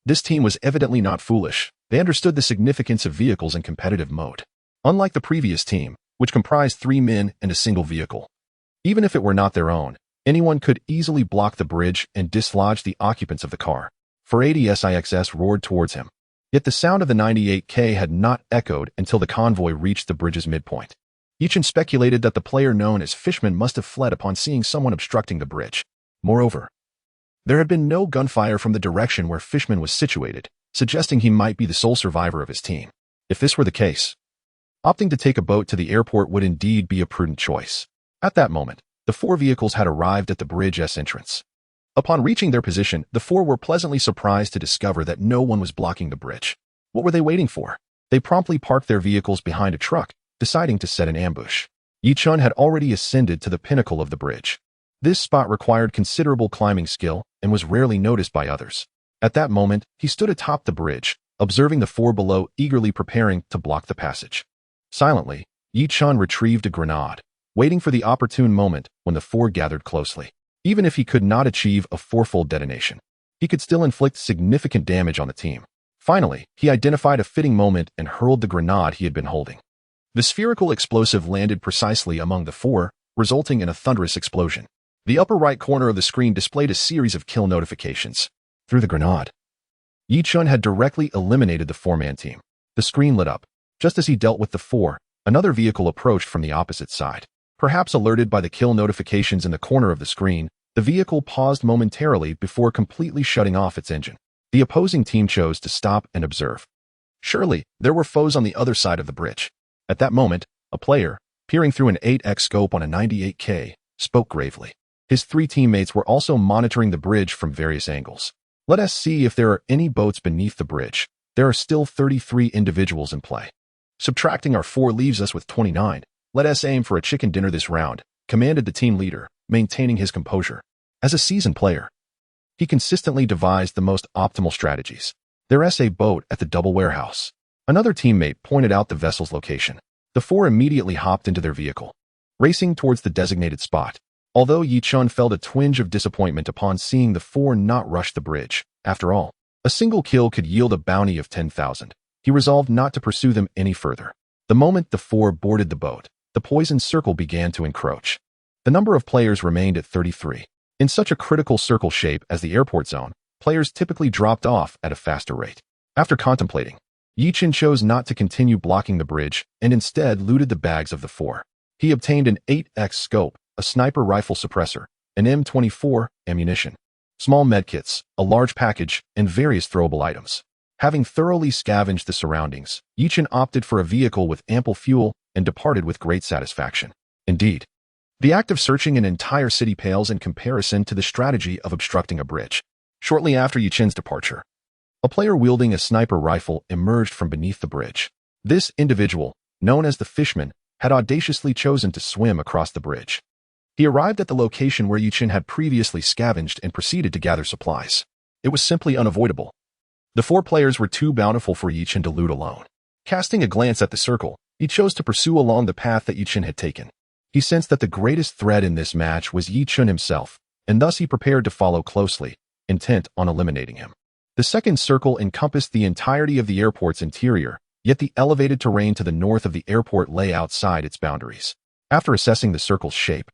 This team was evidently not foolish. They understood the significance of vehicles in competitive mode. Unlike the previous team, which comprised 3 men and a single vehicle. Even if it were not their own, anyone could easily block the bridge and dislodge the occupants of the car. 480 SIXS roared towards him. Yet the sound of the 98K had not echoed until the convoy reached the bridge's midpoint. Yichin speculated that the player known as Fishman must have fled upon seeing someone obstructing the bridge. Moreover, there had been no gunfire from the direction where Fishman was situated, suggesting he might be the sole survivor of his team. If this were the case, opting to take a boat to the airport would indeed be a prudent choice. At that moment, the 4 vehicles had arrived at the bridge's entrance. Upon reaching their position, the 4 were pleasantly surprised to discover that no one was blocking the bridge. What were they waiting for? They promptly parked their vehicles behind a truck, deciding to set an ambush. Yichun had already ascended to the pinnacle of the bridge. This spot required considerable climbing skill and was rarely noticed by others. At that moment, he stood atop the bridge, observing the 4 below eagerly preparing to block the passage. Silently, Yichun retrieved a grenade, waiting for the opportune moment when the 4 gathered closely. Even if he could not achieve a 4-fold detonation, he could still inflict significant damage on the team. Finally, he identified a fitting moment and hurled the grenade he had been holding. The spherical explosive landed precisely among the 4, resulting in a thunderous explosion. The upper right corner of the screen displayed a series of kill notifications. Through the grenade, Yichun had directly eliminated the 4-man team. The screen lit up. Just as he dealt with the 4, another vehicle approached from the opposite side. Perhaps alerted by the kill notifications in the corner of the screen, the vehicle paused momentarily before completely shutting off its engine. The opposing team chose to stop and observe. Surely, there were foes on the other side of the bridge. At that moment, a player, peering through an 8x scope on a 98K, spoke gravely. His 3 teammates were also monitoring the bridge from various angles. Let us see if there are any boats beneath the bridge. There are still 33 individuals in play. Subtracting our 4 leaves us with 29. Let us aim for a chicken dinner this round, commanded the team leader, maintaining his composure. As a seasoned player, he consistently devised the most optimal strategies. There's a boat at the double warehouse. Another teammate pointed out the vessel's location. The 4 immediately hopped into their vehicle, racing towards the designated spot. Although Yichun felt a twinge of disappointment upon seeing the 4 not rush the bridge, after all, a single kill could yield a bounty of 10,000. He resolved not to pursue them any further. The moment the 4 boarded the boat, the poison circle began to encroach. The number of players remained at 33. In such a critical circle shape as the airport zone, players typically dropped off at a faster rate. After contemplating, Yichun chose not to continue blocking the bridge and instead looted the bags of the 4. He obtained an 8x scope, a sniper rifle suppressor, an M24 ammunition, small medkits, a large package, and various throwable items. Having thoroughly scavenged the surroundings, Yichun opted for a vehicle with ample fuel and departed with great satisfaction. Indeed, the act of searching an entire city pales in comparison to the strategy of obstructing a bridge. Shortly after Yichun's departure, a player wielding a sniper rifle emerged from beneath the bridge. This individual, known as the Fishman, had audaciously chosen to swim across the bridge. He arrived at the location where Yichun had previously scavenged and proceeded to gather supplies. It was simply unavoidable. The 4 players were too bountiful for Yichun to loot alone. Casting a glance at the circle, he chose to pursue along the path that Yichun had taken. He sensed that the greatest threat in this match was Yichun himself, and thus he prepared to follow closely, intent on eliminating him. The second circle encompassed the entirety of the airport's interior, yet the elevated terrain to the north of the airport lay outside its boundaries. After assessing the circle's shape,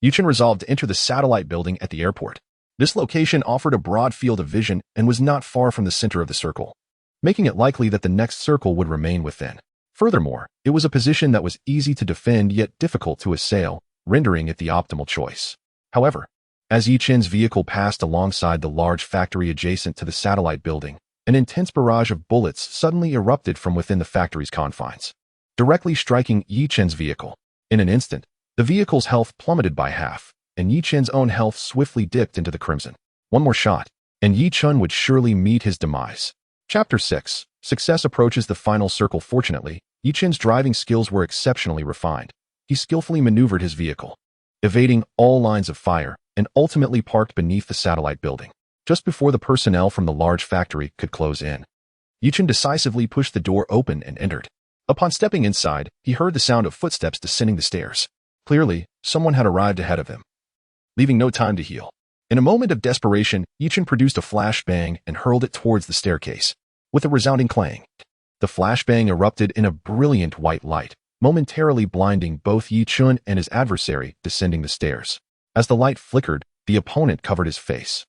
Yichun resolved to enter the satellite building at the airport. This location offered a broad field of vision and was not far from the center of the circle, making it likely that the next circle would remain within. Furthermore, it was a position that was easy to defend yet difficult to assail, rendering it the optimal choice. However, as Yichun's vehicle passed alongside the large factory adjacent to the satellite building, an intense barrage of bullets suddenly erupted from within the factory's confines, directly striking Yichun's vehicle. In an instant, the vehicle's health plummeted by half, and Yichun's own health swiftly dipped into the crimson. One more shot, and Yichun would surely meet his demise. Chapter 6. Success approaches the final circle. Fortunately, Yichun's driving skills were exceptionally refined. He skillfully maneuvered his vehicle, evading all lines of fire, and ultimately parked beneath the satellite building, just before the personnel from the large factory could close in. Yichun decisively pushed the door open and entered. Upon stepping inside, he heard the sound of footsteps descending the stairs. Clearly, someone had arrived ahead of him, leaving no time to heal. In a moment of desperation, Yichun produced a flashbang and hurled it towards the staircase. With a resounding clang, The flashbang erupted in a brilliant white light, momentarily blinding both Yi Chun and his adversary descending the stairs. As the light flickered, the opponent covered his face,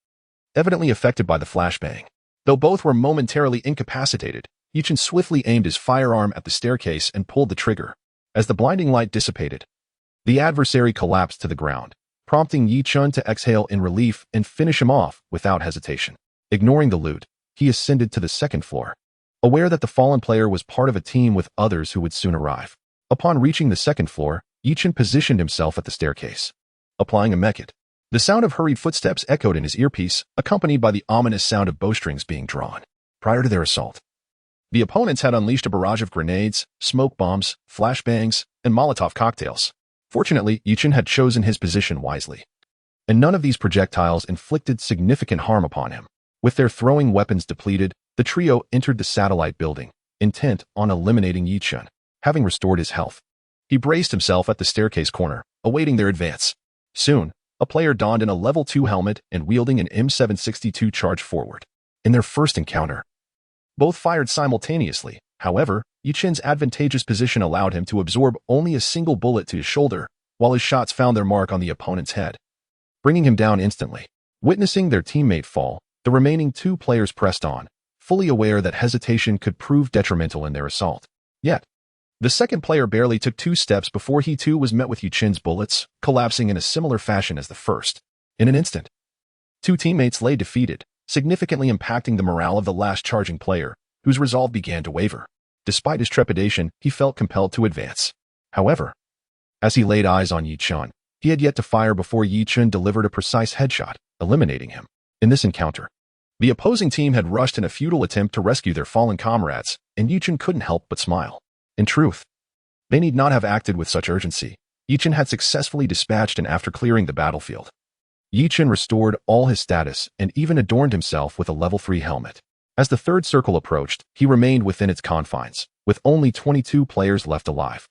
evidently affected by the flashbang. Though both were momentarily incapacitated, Yi Chun swiftly aimed his firearm at the staircase and pulled the trigger. As the blinding light dissipated, the adversary collapsed to the ground, prompting Yi Chun to exhale in relief and finish him off without hesitation. Ignoring the loot, he ascended to the second floor, aware that the fallen player was part of a team with others who would soon arrive. Upon reaching the second floor, Yi Chun positioned himself at the staircase, applying a mechit. The sound of hurried footsteps echoed in his earpiece, accompanied by the ominous sound of bowstrings being drawn. Prior to their assault, the opponents had unleashed a barrage of grenades, smoke bombs, flashbangs, and Molotov cocktails. Fortunately, Yi Chun had chosen his position wisely, and none of these projectiles inflicted significant harm upon him. With their throwing weapons depleted, the trio entered the satellite building, intent on eliminating Yi Chun. Having restored his health, he braced himself at the staircase corner, awaiting their advance. Soon, a player donned in a level 2 helmet and wielding an M762 charged forward. In their first encounter, both fired simultaneously. However, Yi Chun's advantageous position allowed him to absorb only a single bullet to his shoulder, while his shots found their mark on the opponent's head, bringing him down instantly. Witnessing their teammate fall, the remaining 2 players pressed on, fully aware that hesitation could prove detrimental in their assault. Yet, the second player barely took 2 steps before he too was met with Yi Chun's bullets, collapsing in a similar fashion as the first. In an instant, 2 teammates lay defeated, significantly impacting the morale of the last charging player, whose resolve began to waver. Despite his trepidation, he felt compelled to advance. However, as he laid eyes on Yi Chun, he had yet to fire before Yi Chun delivered a precise headshot, eliminating him. In this encounter, the opposing team had rushed in a futile attempt to rescue their fallen comrades, and Yi Chun couldn't help but smile. In truth, they need not have acted with such urgency. Yi Chun had successfully dispatched and after clearing the battlefield. Yi Chun restored all his status and even adorned himself with a level 3 helmet. As the third circle approached, he remained within its confines, with only 22 players left alive.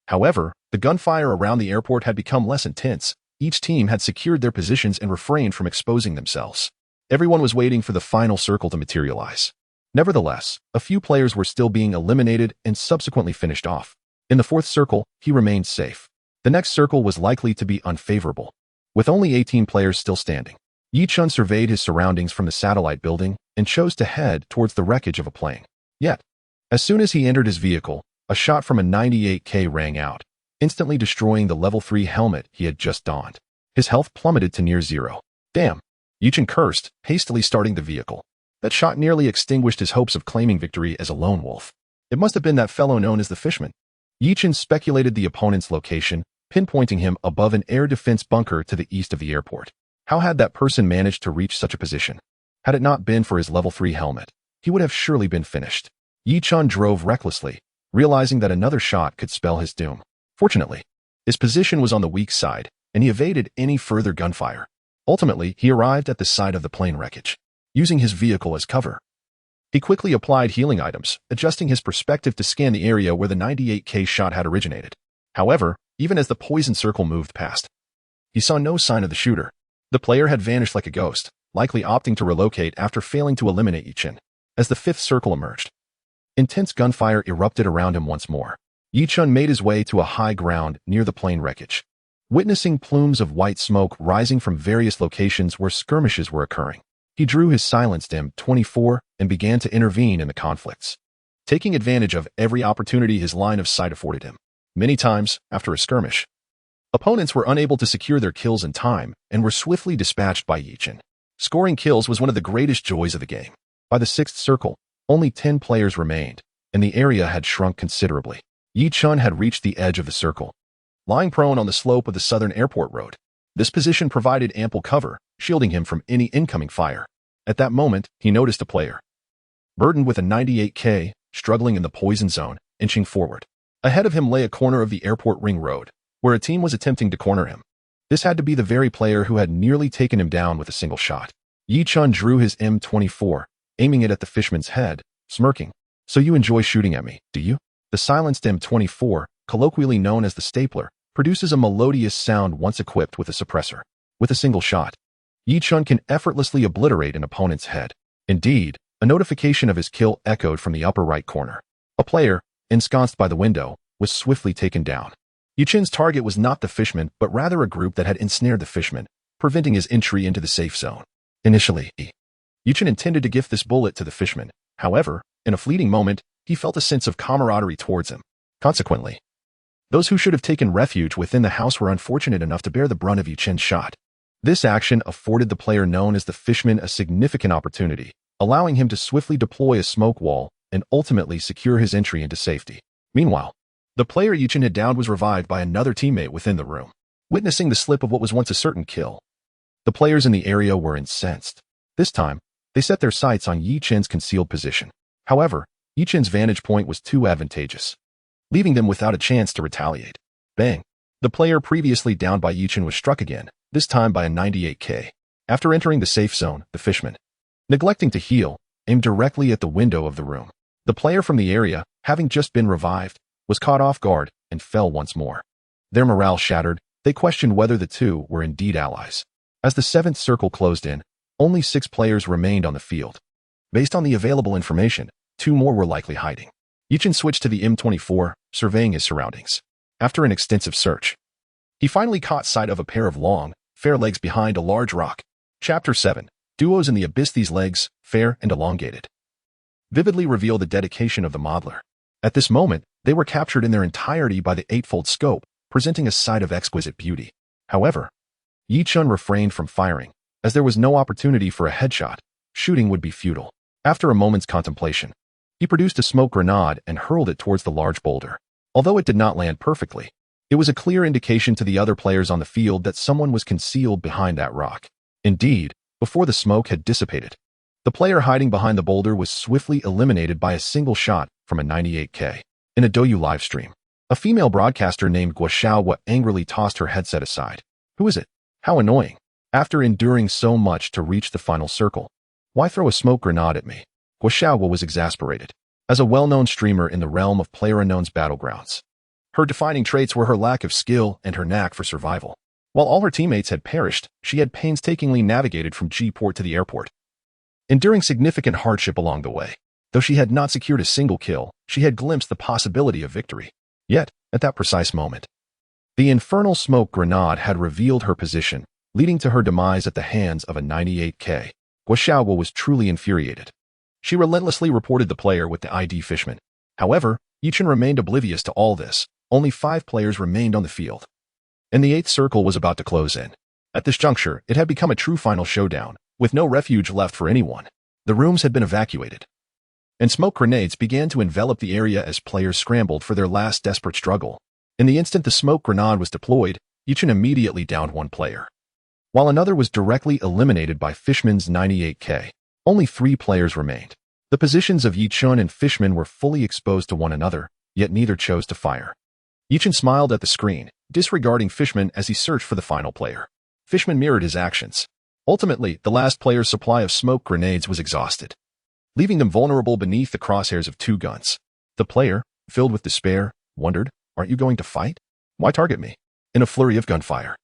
However, the gunfire around the airport had become less intense. Each team had secured their positions and refrained from exposing themselves. Everyone was waiting for the final circle to materialize. Nevertheless, a few players were still being eliminated and subsequently finished off. In the fourth circle, he remained safe. The next circle was likely to be unfavorable. With only 18 players still standing, Yi Chun surveyed his surroundings from the satellite building and chose to head towards the wreckage of a plane. Yet, as soon as he entered his vehicle, a shot from a 98K rang out, instantly destroying the level 3 helmet he had just donned. His health plummeted to near zero. Damn! Yi Chun cursed, hastily starting the vehicle. That shot nearly extinguished his hopes of claiming victory as a lone wolf. It must have been that fellow known as the Fishman. Yi Chun speculated the opponent's location, pinpointing him above an air defense bunker to the east of the airport. How had that person managed to reach such a position? Had it not been for his level 3 helmet, he would have surely been finished. Yi Chun drove recklessly, realizing that another shot could spell his doom. Fortunately, his position was on the weak side, and he evaded any further gunfire. Ultimately, he arrived at the site of the plane wreckage, using his vehicle as cover. He quickly applied healing items, adjusting his perspective to scan the area where the 98K shot had originated. However, even as the poison circle moved past, he saw no sign of the shooter. The player had vanished like a ghost, likely opting to relocate after failing to eliminate Yi Chun. As the fifth circle emerged, intense gunfire erupted around him once more. Yi Chun made his way to a high ground near the plane wreckage, witnessing plumes of white smoke rising from various locations where skirmishes were occurring. He drew his silenced M24 and began to intervene in the conflicts, taking advantage of every opportunity his line of sight afforded him. Many times, after a skirmish, opponents were unable to secure their kills in time and were swiftly dispatched by Yi Chun. Scoring kills was one of the greatest joys of the game. By the sixth circle, only 10 players remained, and the area had shrunk considerably. Yi Chun had reached the edge of the circle, lying prone on the slope of the southern airport road. This position provided ample cover, shielding him from any incoming fire. At that moment, he noticed a player, burdened with a 98K, struggling in the poison zone, inching forward. Ahead of him lay a corner of the airport ring road, where a team was attempting to corner him. This had to be the very player who had nearly taken him down with a single shot. Yi Chun drew his M24, aiming it at the fishman's head, smirking. "So you enjoy shooting at me, do you?" The silenced M24, colloquially known as the stapler, produces a melodious sound once equipped with a suppressor. With a single shot, Yi Chun can effortlessly obliterate an opponent's head. Indeed, a notification of his kill echoed from the upper right corner. A player, ensconced by the window, was swiftly taken down. Yuchin's target was not the fishman, but rather a group that had ensnared the fishman, preventing his entry into the safe zone. Initially, Yuchin intended to gift this bullet to the fishman. However, in a fleeting moment, he felt a sense of camaraderie towards him. Consequently, those who should have taken refuge within the house were unfortunate enough to bear the brunt of Yuchin's shot. This action afforded the player known as the fishman a significant opportunity, allowing him to swiftly deploy a smoke wall and ultimately secure his entry into safety. Meanwhile, the player Yuchin had downed was revived by another teammate within the room. Witnessing the slip of what was once a certain kill, the players in the area were incensed. This time, they set their sights on Yuchin's concealed position. However, Yuchin's vantage point was too advantageous, leaving them without a chance to retaliate. Bang! The player previously downed by Yuchin was struck again, this time by a 98K. After entering the safe zone, the fishman, neglecting to heal, aimed directly at the window of the room. The player from the area, having just been revived, was caught off guard and fell once more. Their morale shattered, they questioned whether the two were indeed allies. As the seventh circle closed in, only 6 players remained on the field. Based on the available information, 2 more were likely hiding. Yuchin switched to the M24, surveying his surroundings. After an extensive search, he finally caught sight of a pair of long, fair legs behind a large rock. Chapter 7. Duos in the Abyss. These legs, fair and elongated, vividly reveal the dedication of the modeler. At this moment, they were captured in their entirety by the eightfold scope, presenting a sight of exquisite beauty. However, Yuchin refrained from firing, as there was no opportunity for a headshot. Shooting would be futile. After a moment's contemplation, he produced a smoke grenade and hurled it towards the large boulder. Although it did not land perfectly, it was a clear indication to the other players on the field that someone was concealed behind that rock. Indeed, before the smoke had dissipated, the player hiding behind the boulder was swiftly eliminated by a single shot from a 98K. In a Douyu livestream, a female broadcaster named Guoshaowa angrily tossed her headset aside. Who is it? How annoying. After enduring so much to reach the final circle, why throw a smoke grenade at me? Guoshaowa was exasperated. As a well-known streamer in the realm of PlayerUnknown's battlegrounds, her defining traits were her lack of skill and her knack for survival. While all her teammates had perished, she had painstakingly navigated from G-Port to the airport, enduring significant hardship along the way. Though she had not secured a single kill, she had glimpsed the possibility of victory. Yet, at that precise moment, the infernal smoke grenade had revealed her position, leading to her demise at the hands of a 98K. Guoshaowa was truly infuriated. She relentlessly reported the player with the ID fishman. However, Yuchin remained oblivious to all this. Only 5 players remained on the field, and the 8th circle was about to close in. At this juncture, it had become a true final showdown, with no refuge left for anyone. The rooms had been evacuated, and smoke grenades began to envelop the area as players scrambled for their last desperate struggle. In the instant the smoke grenade was deployed, Yuchin immediately downed 1 player, while another was directly eliminated by Fishman's 98K. Only 3 players remained. The positions of Yuchin and Fishman were fully exposed to one another, yet neither chose to fire. Yuchin smiled at the screen, disregarding Fishman as he searched for the final player. Fishman mirrored his actions. Ultimately, the last player's supply of smoke grenades was exhausted, leaving them vulnerable beneath the crosshairs of 2 guns. The player, filled with despair, wondered, "Aren't you going to fight? Why target me?" In a flurry of gunfire,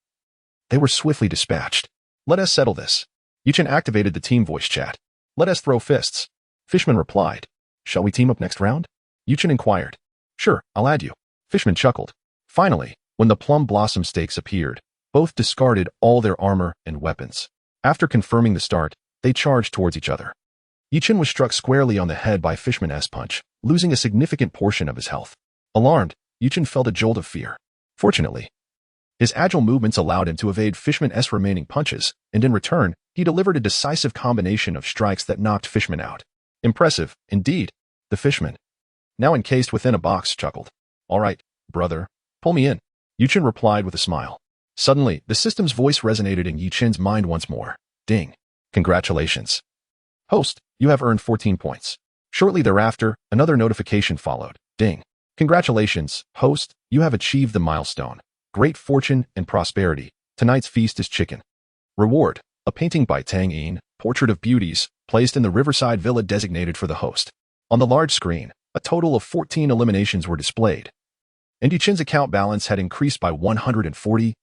they were swiftly dispatched. "Let us settle this." Yuchin activated the team voice chat. "Let us throw fists." Fishman replied. "Shall we team up next round?" Yuchin inquired. "Sure, I'll add you." Fishman chuckled. Finally, when the plum blossom stakes appeared, both discarded all their armor and weapons. After confirming the start, they charged towards each other. Yuchin was struck squarely on the head by Fishman's punch, losing a significant portion of his health. Alarmed, Yuchin felt a jolt of fear. Fortunately, his agile movements allowed him to evade Fishman's remaining punches, and in return, he delivered a decisive combination of strikes that knocked Fishman out. Impressive, indeed. The Fishman, now encased within a box, chuckled. "All right, brother, pull me in." Yuchin replied with a smile. Suddenly, the system's voice resonated in Yuchin's mind once more. Ding. "Congratulations, host, you have earned 14 points. Shortly thereafter, another notification followed. Ding. "Congratulations, host, you have achieved the milestone. Great fortune and prosperity. Tonight's feast is chicken." Reward, a painting by Tang Yin, Portrait of Beauties, placed in the riverside villa designated for the host. On the large screen, a total of 14 eliminations were displayed, and Yuchin's account balance had increased by 140,000.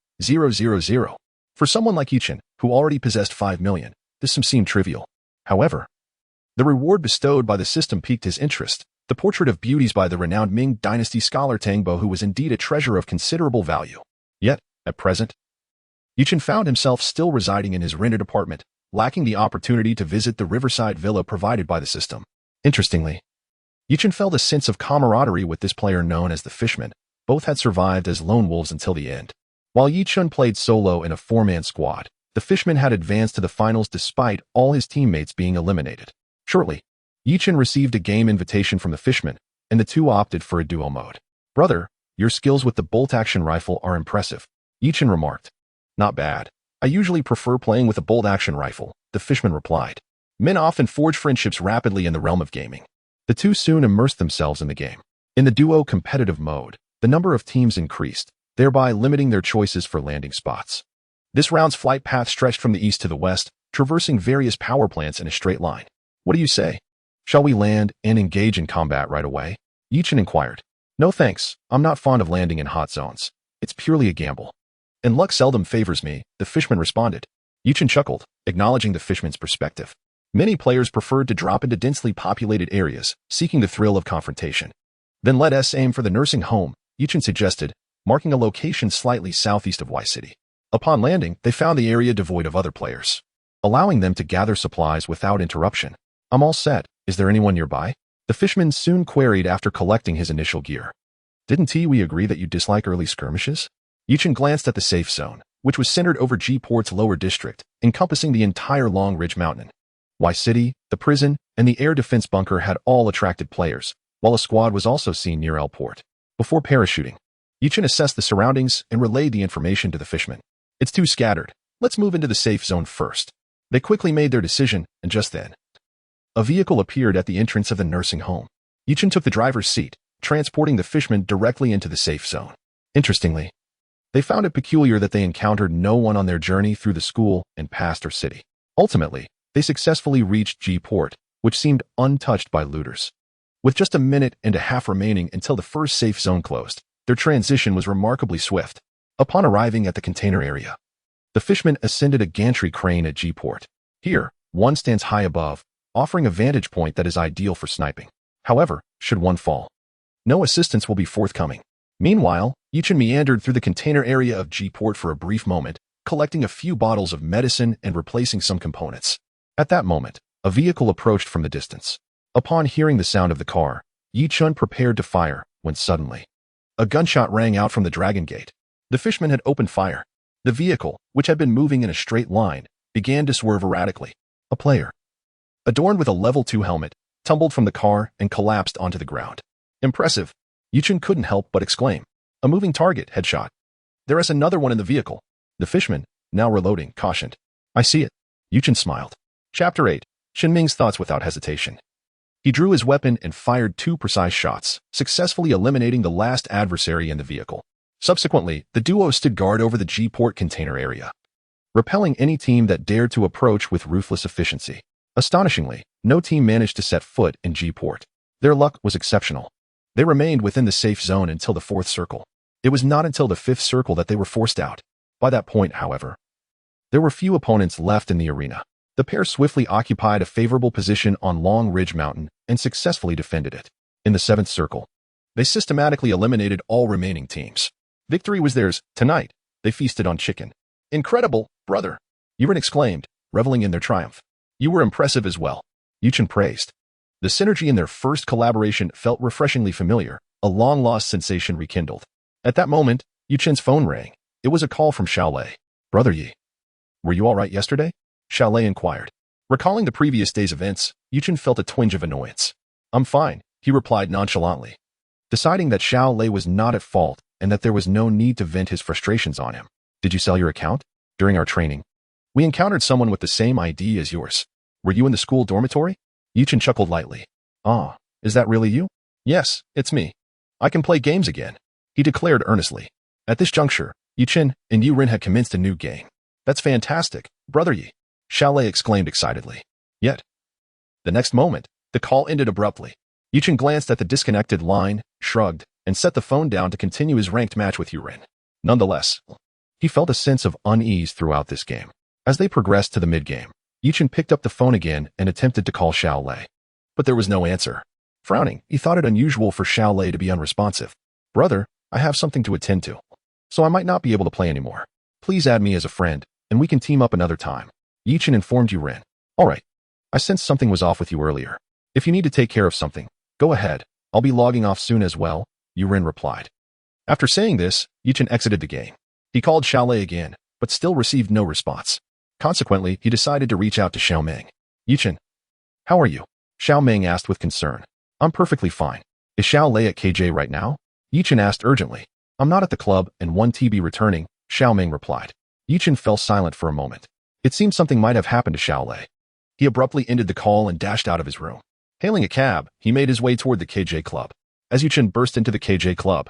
For someone like Yuchin, who already possessed 5 million, this seemed trivial. However, the reward bestowed by the system piqued his interest. the portrait of beauties by the renowned Ming Dynasty scholar Tang Bo, who was indeed a treasure of considerable value. Yet, at present, Yichen found himself still residing in his rented apartment, lacking the opportunity to visit the riverside villa provided by the system. Interestingly, Yichen felt a sense of camaraderie with this player known as the Fishman. Both had survived as lone wolves until the end. While Yichen played solo in a four-man squad, the Fishman had advanced to the finals despite all his teammates being eliminated. Shortly, Yichen received a game invitation from the Fishman, and the two opted for a duo mode. "Brother, your skills with the bolt-action rifle are impressive," Yichen remarked. "Not bad. I usually prefer playing with a bolt-action rifle," the Fishman replied. Men often forge friendships rapidly in the realm of gaming. The two soon immersed themselves in the game. In the duo competitive mode, the number of teams increased, thereby limiting their choices for landing spots. This round's flight path stretched from the east to the west, traversing various power plants in a straight line. "What do you say? Shall we land and engage in combat right away?" Yichen inquired. "No thanks, I'm not fond of landing in hot zones. It's purely a gamble. And luck seldom favors me," the Fishman responded. Yichen chuckled, acknowledging the Fishman's perspective. Many players preferred to drop into densely populated areas, seeking the thrill of confrontation. "Then let us aim for the nursing home," Yichen suggested, marking a location slightly southeast of Y City. Upon landing, they found the area devoid of other players, allowing them to gather supplies without interruption. "I'm all set. Is there anyone nearby?" the Fishman soon queried after collecting his initial gear. "Didn't we agree that you dislike early skirmishes?" Yichen glanced at the safe zone, which was centered over G-Port's lower district, encompassing the entire Long Ridge Mountain. Y City, the prison, and the air defense bunker had all attracted players, while a squad was also seen near L-Port. Before parachuting, Yichen assessed the surroundings and relayed the information to the Fishman. "It's too scattered. Let's move into the safe zone first." They quickly made their decision, and just then, a vehicle appeared at the entrance of the nursing home. Yichen took the driver's seat, transporting the Fishman directly into the safe zone. Interestingly, they found it peculiar that they encountered no one on their journey through the school and past or city. Ultimately, they successfully reached G-Port, which seemed untouched by looters. With just a minute and a half remaining until the first safe zone closed, their transition was remarkably swift. Upon arriving at the container area, the Fishman ascended a gantry crane at G-Port. Here, one stands high above, offering a vantage point that is ideal for sniping. However, should one fall, no assistance will be forthcoming. Meanwhile, Yichen meandered through the container area of G-Port for a brief moment, collecting a few bottles of medicine and replacing some components. At that moment, a vehicle approached from the distance. Upon hearing the sound of the car, Yichen prepared to fire, when suddenly, a gunshot rang out from the Dragon Gate. The Fishman had opened fire. The vehicle, which had been moving in a straight line, began to swerve erratically. A player, adorned with a level 2 helmet, tumbled from the car and collapsed onto the ground. "Impressive," Yichen couldn't help but exclaim. "A moving target, headshot. There is another one in the vehicle." The Fishman, now reloading, cautioned. "I see it." Yichen smiled. Chapter 8. Shinming's thoughts without hesitation. He drew his weapon and fired 2 precise shots, successfully eliminating the last adversary in the vehicle. Subsequently, the duo stood guard over the G-Port container area, repelling any team that dared to approach with ruthless efficiency. Astonishingly, no team managed to set foot in G-Port. Their luck was exceptional. They remained within the safe zone until the 4th circle. It was not until the 5th circle that they were forced out. By that point, however, there were few opponents left in the arena. The pair swiftly occupied a favorable position on Long Ridge Mountain and successfully defended it. In the 7th circle, they systematically eliminated all remaining teams. Victory was theirs. Tonight, they feasted on chicken. "Incredible, brother," Yurin exclaimed, reveling in their triumph. "You were impressive as well," Yichen praised. The synergy in their first collaboration felt refreshingly familiar, a long-lost sensation rekindled. At that moment, Yichen's phone rang. It was a call from Xiaolei. "Brother Yi, were you all right yesterday?" Xiaolei inquired. Recalling the previous day's events, Yichen felt a twinge of annoyance. "I'm fine," he replied nonchalantly, deciding that Xiaolei was not at fault and that there was no need to vent his frustrations on him. "Did you sell your account? During our training, we encountered someone with the same ID as yours. Were you in the school dormitory?" Yichen chuckled lightly. "Ah, is that really you?" "Yes, it's me. I can play games again," he declared earnestly. At this juncture, Yichen and Yurin had commenced a new game. "That's fantastic, brother Yi," Xiaolei exclaimed excitedly. Yet, the next moment, the call ended abruptly. Yichen glanced at the disconnected line, shrugged, and set the phone down to continue his ranked match with Yurin. Nonetheless, he felt a sense of unease throughout this game. As they progressed to the mid-game, Yichen picked up the phone again and attempted to call Xiaolei. But there was no answer. Frowning, he thought it unusual for Xiao Lei to be unresponsive. "Brother, I have something to attend to, so I might not be able to play anymore. Please add me as a friend, and we can team up another time." Yichen informed Yuren. "All right. I sensed something was off with you earlier. If you need to take care of something, go ahead. I'll be logging off soon as well," Yuren replied. After saying this, Yichen exited the game. He called Xiao Lei again, but still received no response. Consequently, he decided to reach out to Xiao Ming. "Yichen, how are you?" Xiao Ming asked with concern. "I'm perfectly fine. Is Xiao Lei at KJ right now?" Yichen asked urgently. "I'm not at the club and 1TB returning," Xiao Ming replied. Yichen fell silent for a moment. It seemed something might have happened to Xiao Lei. He abruptly ended the call and dashed out of his room. Hailing a cab, he made his way toward the KJ club. As Yichen burst into the KJ club,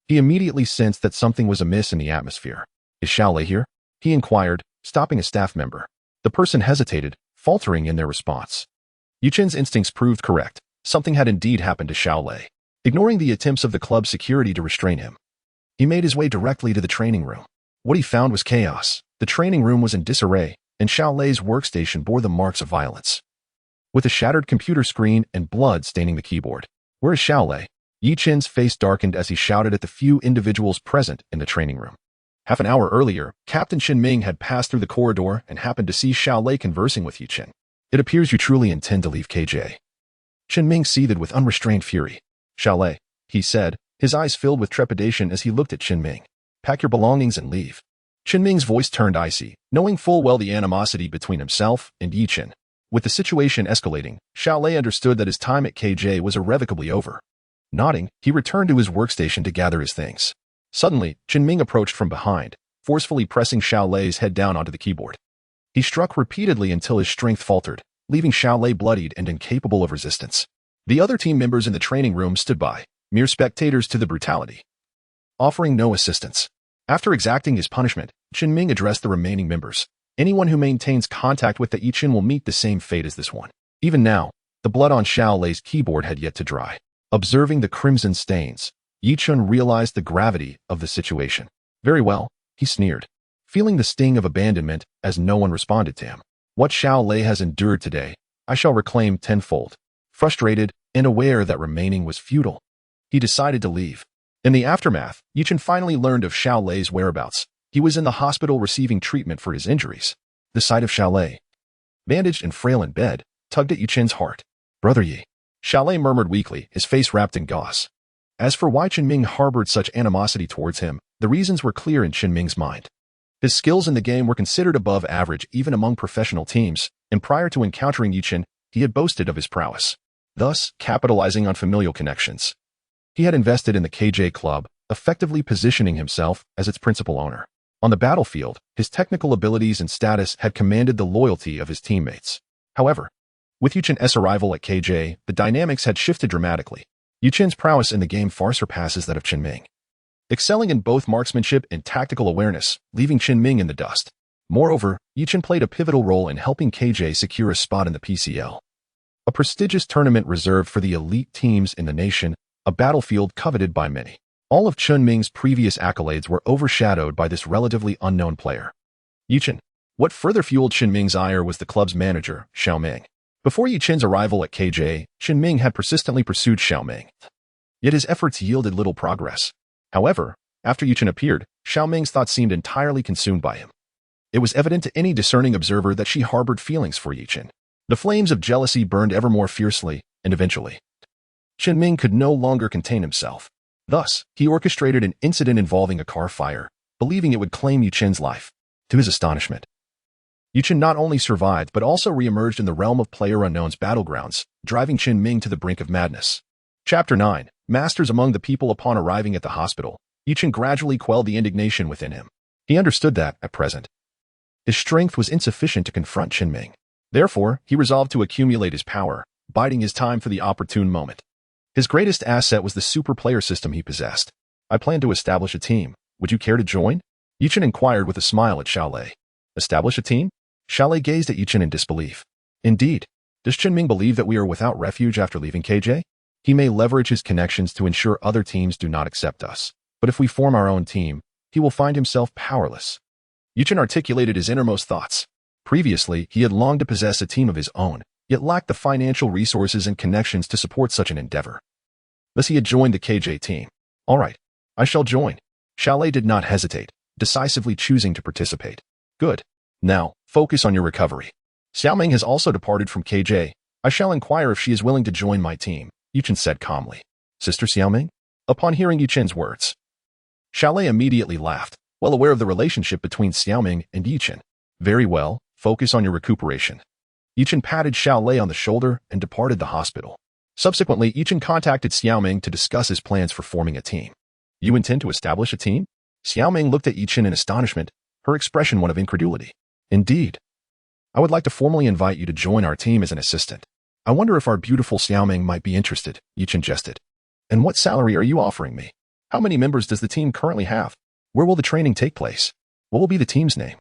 he immediately sensed that something was amiss in the atmosphere. "Is Xiao Lei here?" he inquired, stopping a staff member. The person hesitated, faltering in their response. Yichen's instincts proved correct. Something had indeed happened to Xiao Lei. Ignoring the attempts of the club's security to restrain him, he made his way directly to the training room. What he found was chaos. The training room was in disarray, and Xiao Lei's workstation bore the marks of violence, with a shattered computer screen and blood staining the keyboard. "Where is Xiao Lei?" Yichen's face darkened as he shouted at the few individuals present in the training room. Half an hour earlier, Captain Chen Ming had passed through the corridor and happened to see Xiao Lei conversing with Yichen. "It appears you truly intend to leave KJ." Chen Ming seethed with unrestrained fury. "Xiao Lei," he said, his eyes filled with trepidation as he looked at Chen Ming. "Pack your belongings and leave." Chen Ming's voice turned icy, knowing full well the animosity between himself and Yichen. With the situation escalating, Xiao Lei understood that his time at KJ was irrevocably over. Nodding, he returned to his workstation to gather his things. Suddenly, Chen Ming approached from behind, forcefully pressing Xiao Lei's head down onto the keyboard. He struck repeatedly until his strength faltered, leaving Xiao Lei bloodied and incapable of resistance. The other team members in the training room stood by, mere spectators to the brutality, offering no assistance. After exacting his punishment, Chen Ming addressed the remaining members. "Anyone who maintains contact with the Yichen will meet the same fate as this one." Even now, the blood on Xiao Lei's keyboard had yet to dry. Observing the crimson stains, Yichen realized the gravity of the situation. "Very well," he sneered, feeling the sting of abandonment as no one responded to him. "What Xiao Lei has endured today, I shall reclaim tenfold." Frustrated and aware that remaining was futile, he decided to leave. In the aftermath, Yichen finally learned of Xiao Lei's whereabouts. He was in the hospital receiving treatment for his injuries. The sight of Xiao Lei, bandaged and frail in bed, tugged at Yichen's heart. "Brother Yi," Xiao Lei murmured weakly, his face wrapped in gauze. As for why Chen Ming harbored such animosity towards him, the reasons were clear in Chen Ming's mind. His skills in the game were considered above average even among professional teams, and prior to encountering Yichen, he had boasted of his prowess. Thus, capitalizing on familial connections, he had invested in the KJ club, effectively positioning himself as its principal owner. On the battlefield, his technical abilities and status had commanded the loyalty of his teammates. However, with Yichen's arrival at KJ, the dynamics had shifted dramatically. Yichen's prowess in the game far surpasses that of Chen Ming, excelling in both marksmanship and tactical awareness, leaving Chen Ming in the dust. Moreover, Yichen played a pivotal role in helping KJ secure a spot in the PCL, a prestigious tournament reserved for the elite teams in the nation, a battlefield coveted by many. All of Chen Ming's previous accolades were overshadowed by this relatively unknown player. Yichen. What further fueled Chen Ming's ire was the club's manager, Xiao Ming. Before Yichen's arrival at KJ, Chen Ming had persistently pursued Xiao Ming. Yet his efforts yielded little progress. However, after Yichen appeared, Xiao Ming's thoughts seemed entirely consumed by him. It was evident to any discerning observer that she harbored feelings for Yichen. The flames of jealousy burned ever more fiercely, and eventually, Chen Ming could no longer contain himself. Thus, he orchestrated an incident involving a car fire, believing it would claim Yichen's life. To his astonishment, Yichen not only survived but also re-emerged in the realm of PlayerUnknown's battlegrounds, driving Chen Ming to the brink of madness. Chapter 9. Masters among the people. Upon arriving at the hospital, Yichen gradually quelled the indignation within him. He understood that, at present, his strength was insufficient to confront Chen Ming. Therefore, he resolved to accumulate his power, biding his time for the opportune moment. His greatest asset was the super player system he possessed. "I plan to establish a team. Would you care to join?" Yichen inquired with a smile at Xiao Lei. "Establish a team?" Xiao Lei gazed at Yichen in disbelief. "Indeed. Does Chen Ming believe that we are without refuge after leaving KJ? He may leverage his connections to ensure other teams do not accept us. But if we form our own team, he will find himself powerless." Yichen articulated his innermost thoughts. Previously, he had longed to possess a team of his own, yet lacked the financial resources and connections to support such an endeavor. Thus he had joined the KJ team. All right, I shall join. Xiaolei did not hesitate, decisively choosing to participate. Good. Now, focus on your recovery. Xiaoming has also departed from KJ. I shall inquire if she is willing to join my team, Yuchen said calmly. Sister Xiaoming? Upon hearing Yuchen's words, Xiaolei immediately laughed, well aware of the relationship between Xiaoming and Yuchen. Very well, focus on your recuperation. Yuchen patted Xiaolei on the shoulder and departed the hospital. Subsequently, Yuchen contacted Xiaoming to discuss his plans for forming a team. You intend to establish a team? Xiaoming looked at Yuchen in astonishment, her expression one of incredulity. Indeed. I would like to formally invite you to join our team as an assistant. I wonder if our beautiful Xiaoming might be interested, Yuchen jested. And what salary are you offering me? How many members does the team currently have? Where will the training take place? What will be the team's name?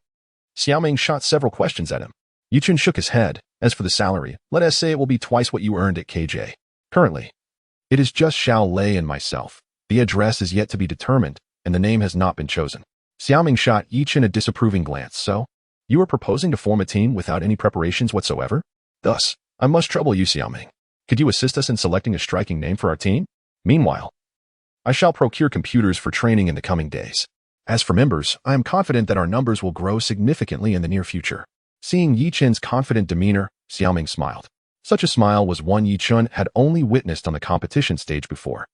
Xiaoming shot several questions at him. Yuchen shook his head. As for the salary, let us say it will be twice what you earned at KJ. Currently, it is just Xiaolei and myself. The address is yet to be determined, and the name has not been chosen. Xiaoming shot Yuchen a disapproving glance. So, you are proposing to form a team without any preparations whatsoever? Thus, I must trouble you, Xiaoming. Could you assist us in selecting a striking name for our team? Meanwhile, I shall procure computers for training in the coming days. As for members, I am confident that our numbers will grow significantly in the near future. Seeing Yuchen's confident demeanor, Xiaoming smiled. Such a smile was one Yuchen had only witnessed on the competition stage before.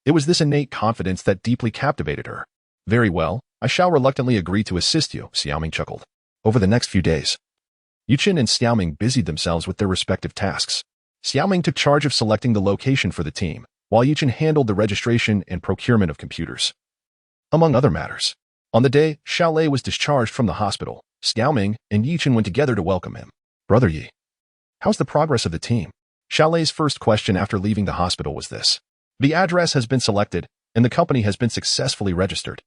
It was this innate confidence that deeply captivated her. Very well, I shall reluctantly agree to assist you, Xiaoming chuckled. Over the next few days, Yuchen and Xiaoming busied themselves with their respective tasks. Xiaoming took charge of selecting the location for the team, while Yuchen handled the registration and procurement of computers. Among other matters, on the day Xiaolei was discharged from the hospital, Xiaoming and Yuchen went together to welcome him. Brother Yi, how's the progress of the team? Xiaolei's first question after leaving the hospital was this. The address has been selected, and the company has been successfully registered.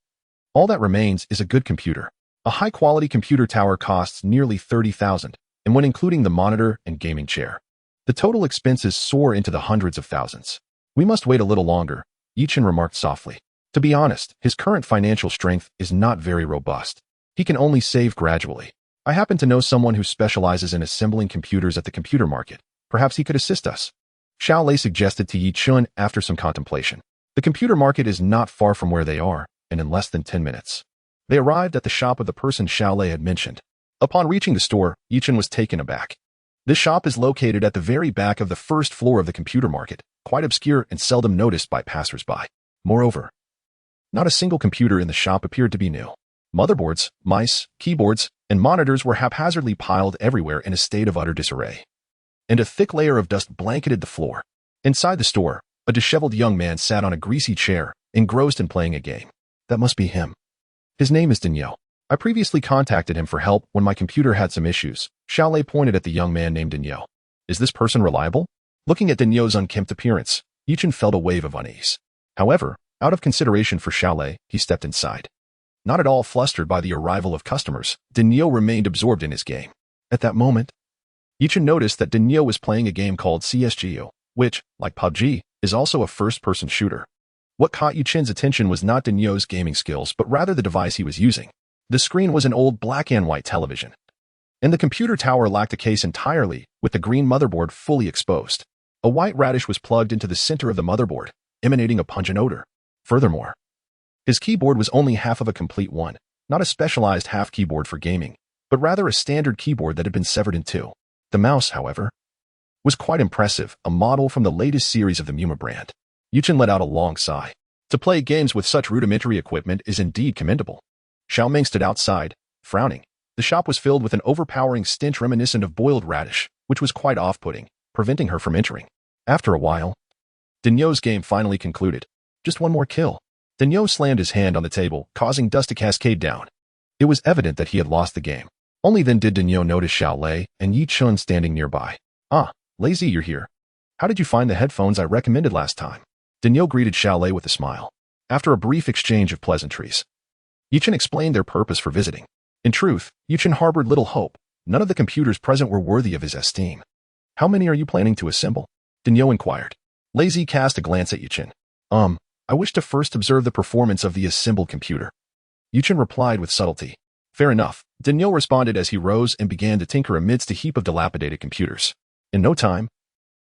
All that remains is a good computer. A high-quality computer tower costs nearly 30,000, and when including the monitor and gaming chair, the total expenses soar into the hundreds of thousands. We must wait a little longer, Yuchen remarked softly. To be honest, his current financial strength is not very robust. He can only save gradually. I happen to know someone who specializes in assembling computers at the computer market. Perhaps he could assist us. Xiaolei suggested to Yuchen after some contemplation. The computer market is not far from where they are, and in less than 10 minutes. They arrived at the shop of the person Xiaolei had mentioned. Upon reaching the store, Yuchen was taken aback. This shop is located at the very back of the first floor of the computer market, quite obscure and seldom noticed by passers-by. Moreover, not a single computer in the shop appeared to be new. Motherboards, mice, keyboards, and monitors were haphazardly piled everywhere in a state of utter disarray. And a thick layer of dust blanketed the floor. Inside the store, a disheveled young man sat on a greasy chair, engrossed in playing a game. That must be him. His name is Daniel. I previously contacted him for help when my computer had some issues. Xiaolei pointed at the young man named Daniel. Is this person reliable? Looking at Daniel's unkempt appearance, Yuchen felt a wave of unease. However, out of consideration for Xiaolei, he stepped inside. Not at all flustered by the arrival of customers, Daniel remained absorbed in his game. At that moment, Yuchen noticed that Daniel was playing a game called CSGO, which, like PUBG, is also a first-person shooter. What caught Yuchen's attention was not Daniel's gaming skills, but rather the device he was using. The screen was an old black and white television, and the computer tower lacked a case entirely, with the green motherboard fully exposed. A white radish was plugged into the center of the motherboard, emanating a pungent odor. Furthermore, his keyboard was only half of a complete one, not a specialized half keyboard for gaming, but rather a standard keyboard that had been severed in two. The mouse, however, was quite impressive, a model from the latest series of the Muma brand. Yuchen let out a long sigh. To play games with such rudimentary equipment is indeed commendable. Xiaoming stood outside, frowning. The shop was filled with an overpowering stench reminiscent of boiled radish, which was quite off-putting, preventing her from entering. After a while, Daniel's game finally concluded. Just one more kill. Daniel slammed his hand on the table, causing dust to cascade down. It was evident that he had lost the game. Only then did Daniel notice Xiaolei and Yuchen standing nearby. Ah, Lazy, you're here. How did you find the headphones I recommended last time? Daniel greeted Xiaolei with a smile. After a brief exchange of pleasantries, Yuchen explained their purpose for visiting. In truth, Yuchen harbored little hope. None of the computers present were worthy of his esteem. How many are you planning to assemble? Daniel inquired. Lazy cast a glance at Yuchen. I wish to first observe the performance of the assembled computer. Yuchen replied with subtlety. Fair enough, Daniel responded as he rose and began to tinker amidst a heap of dilapidated computers. In no time,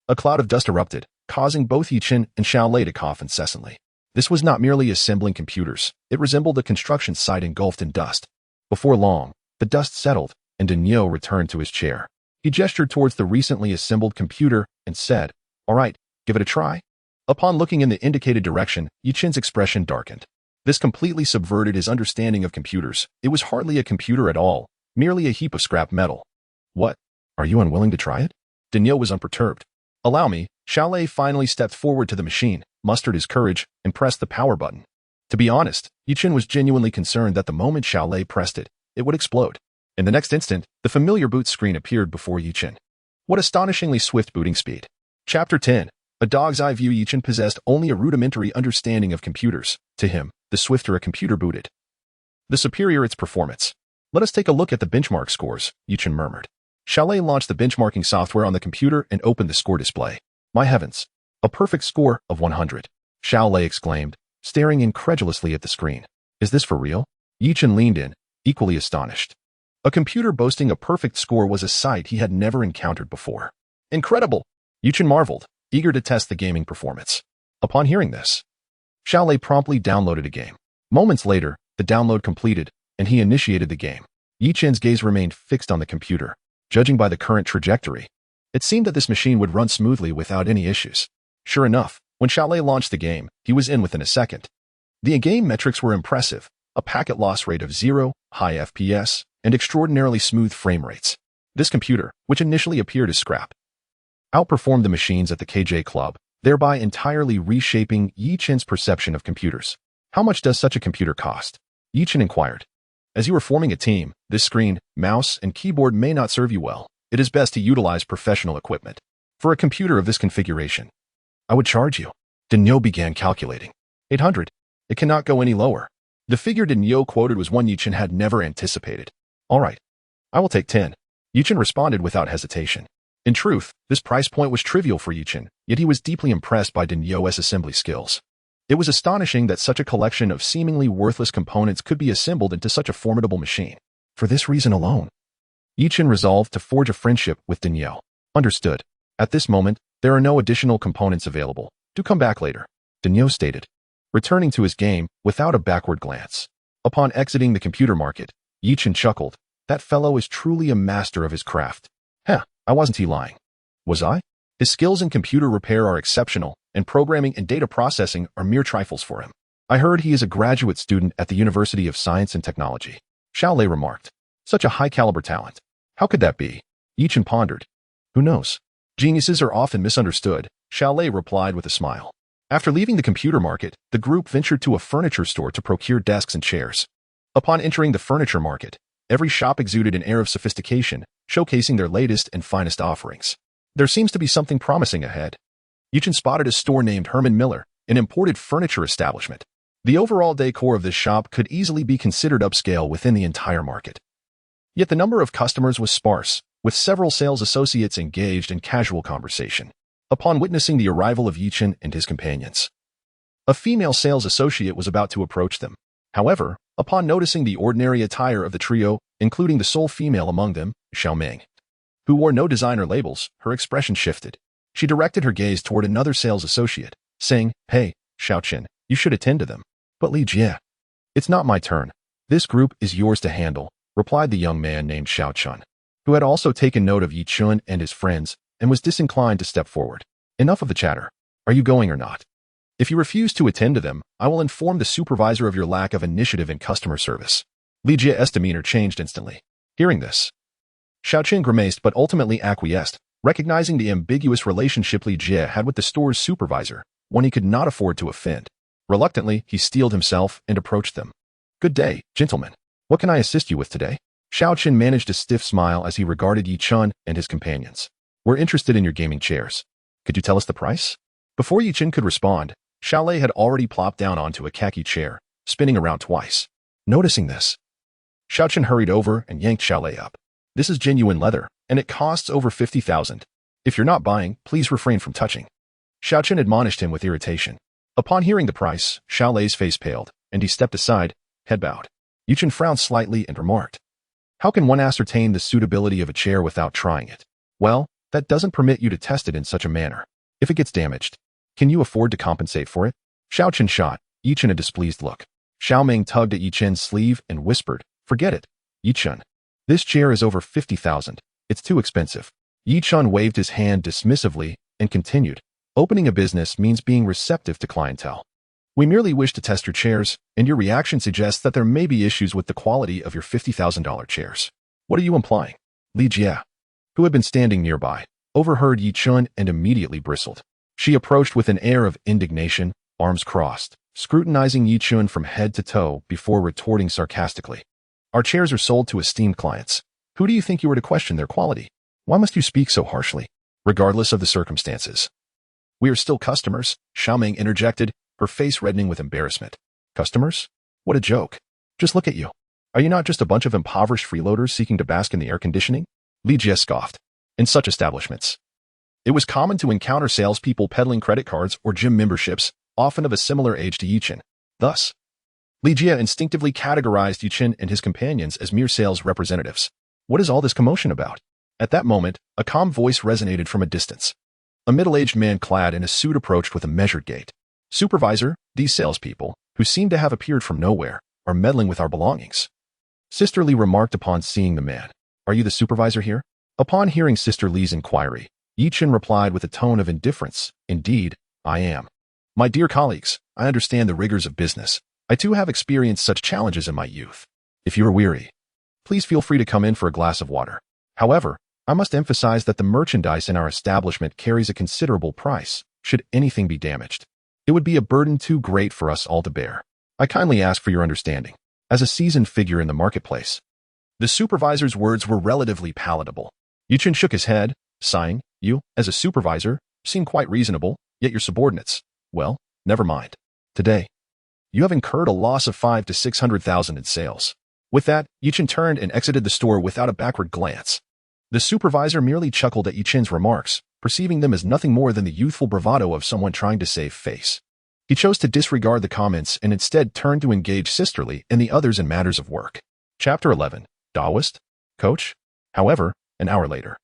a cloud of dust erupted, causing both Yichen and Xiaolei to cough incessantly. This was not merely assembling computers, it resembled a construction site engulfed in dust. Before long, the dust settled, and Daniel returned to his chair. He gestured towards the recently assembled computer and said, "All right, give it a try." Upon looking in the indicated direction, Yichen's expression darkened. This completely subverted his understanding of computers. It was hardly a computer at all, merely a heap of scrap metal. "What? Are you unwilling to try it?" Daniel was unperturbed. "Allow me." Xiaolei finally stepped forward to the machine, mustered his courage, and pressed the power button. To be honest, Yichen was genuinely concerned that the moment Xiaolei pressed it, it would explode. In the next instant, the familiar boot screen appeared before Yichen. What astonishingly swift booting speed. Chapter 10. A dog's eye view. Yichen possessed only a rudimentary understanding of computers. To him, the swifter a computer booted, the superior its performance. "Let us take a look at the benchmark scores," Yichen murmured. Xiaolei launched the benchmarking software on the computer and opened the score display. "My heavens! A perfect score of 100. Xiaolei exclaimed, staring incredulously at the screen. "Is this for real?" Yichen leaned in, equally astonished. A computer boasting a perfect score was a sight he had never encountered before. "Incredible!" Yichen marveled, eager to test the gaming performance. Upon hearing this, Xiaolei promptly downloaded a game. Moments later, the download completed, and he initiated the game. Yichen's gaze remained fixed on the computer. Judging by the current trajectory, it seemed that this machine would run smoothly without any issues. Sure enough, when Xiaolei launched the game, he was in within a second. The game metrics were impressive: a packet loss rate of 0, high FPS, and extraordinarily smooth frame rates. This computer, which initially appeared as scrap, outperformed the machines at the KJ Club, thereby entirely reshaping Yichen's perception of computers. "How much does such a computer cost?" Yichen inquired. "As you are forming a team, this screen, mouse, and keyboard may not serve you well. It is best to utilize professional equipment. For a computer of this configuration, I would charge you." Daniel began calculating. 800. It cannot go any lower. The figure Daniel quoted was one Yichen had never anticipated. "All right, I will take 10. Yichen responded without hesitation. In truth, this price point was trivial for Yichen, yet he was deeply impressed by Daniel's assembly skills. It was astonishing that such a collection of seemingly worthless components could be assembled into such a formidable machine. For this reason alone, Yichen resolved to forge a friendship with Daniel. "Understood. At this moment, there are no additional components available. Do come back later," Daniel stated, returning to his game without a backward glance. Upon exiting the computer market, Yichen chuckled. That fellow is truly a master of his craft. I wasn't he lying? Was I? His skills in computer repair are exceptional, and programming and data processing are mere trifles for him. I heard he is a graduate student at the University of Science and Technology," Xiaolei remarked. "Such a high-caliber talent. How could that be?" Yichen pondered. "Who knows? Geniuses are often misunderstood," Xiaolei replied with a smile. After leaving the computer market, the group ventured to a furniture store to procure desks and chairs. Upon entering the furniture market, every shop exuded an air of sophistication, showcasing their latest and finest offerings. There seems to be something promising ahead. Yichen spotted a store named Herman Miller, an imported furniture establishment. The overall decor of this shop could easily be considered upscale within the entire market. Yet the number of customers was sparse, with several sales associates engaged in casual conversation. Upon witnessing the arrival of Yichen and his companions, a female sales associate was about to approach them. However, upon noticing the ordinary attire of the trio, including the sole female among them, Xiaoming, who wore no designer labels, her expression shifted. She directed her gaze toward another sales associate, saying, "Hey, Xiaoqin, you should attend to them." "But Li Jie, it's not my turn. This group is yours to handle," replied the young man named Xiaochun, who had also taken note of Yichun and his friends and was disinclined to step forward. "Enough of the chatter. Are you going or not? If you refuse to attend to them, I will inform the supervisor of your lack of initiative in customer service." Li Jie's demeanor changed instantly. Hearing this, Xiaoqin grimaced but ultimately acquiesced, recognizing the ambiguous relationship Li Jie had with the store's supervisor, one he could not afford to offend. Reluctantly, he steeled himself and approached them. "Good day, gentlemen. What can I assist you with today?" Xiaoqin managed a stiff smile as he regarded Yichun and his companions. "We're interested in your gaming chairs. Could you tell us the price?" Before Yichun could respond, Xiaolei had already plopped down onto a khaki chair, spinning around twice. Noticing this, Xiaoqin hurried over and yanked Xiaolei up. "This is genuine leather, and it costs over 50,000. If you're not buying, please refrain from touching." Xiaoqin admonished him with irritation. Upon hearing the price, Xiaolei's face paled, and he stepped aside, head bowed. Yichun frowned slightly and remarked, "How can one ascertain the suitability of a chair without trying it?" "Well, that doesn't permit you to test it in such a manner. If it gets damaged, can you afford to compensate for it? Xiao Chen shot Yichen a displeased look. Xiao Ming tugged at Yichen's sleeve and whispered, "Forget it, Yichen. This chair is over 50,000. It's too expensive." Yichen waved his hand dismissively and continued, "Opening a business means being receptive to clientele. We merely wish to test your chairs, and your reaction suggests that there may be issues with the quality of your $50,000 chairs. What are you implying?" Li Jia, who had been standing nearby, overheard Yichen and immediately bristled. She approached with an air of indignation, arms crossed, scrutinizing Yichen from head to toe before retorting sarcastically, "Our chairs are sold to esteemed clients. Who do you think you are to question their quality? Why must you speak so harshly, regardless of the circumstances?" "We are still customers," Xiao Ming interjected, her face reddening with embarrassment. "Customers? What a joke. Just look at you. Are you not just a bunch of impoverished freeloaders seeking to bask in the air conditioning?" Li Jie scoffed. In such establishments, it was common to encounter salespeople peddling credit cards or gym memberships, often of a similar age to Yichen. Thus, Li Jie instinctively categorized Yichen and his companions as mere sales representatives. What is all this commotion about? At that moment, a calm voice resonated from a distance. A middle-aged man clad in a suit approached with a measured gait. "Supervisor, these salespeople, who seem to have appeared from nowhere, are meddling with our belongings." Sister Li remarked upon seeing the man. "Are you the supervisor here?" Upon hearing Sister Li's inquiry, Yichen replied with a tone of indifference, "Indeed, I am. My dear colleagues, I understand the rigors of business. I too have experienced such challenges in my youth. If you are weary, please feel free to come in for a glass of water. However, I must emphasize that the merchandise in our establishment carries a considerable price, should anything be damaged. It would be a burden too great for us all to bear. I kindly ask for your understanding. As a seasoned figure in the marketplace." The supervisor's words were relatively palatable. Yichen shook his head, sighing, "You, as a supervisor, seem quite reasonable, yet your subordinates, well, never mind. Today, you have incurred a loss of 500,000 to 600,000 in sales." With that, Yichen turned and exited the store without a backward glance. The supervisor merely chuckled at Yichen's remarks, perceiving them as nothing more than the youthful bravado of someone trying to save face. He chose to disregard the comments and instead turned to engage sisterly and the others in matters of work. Chapter 11. Taoist? Coach? However, an hour later,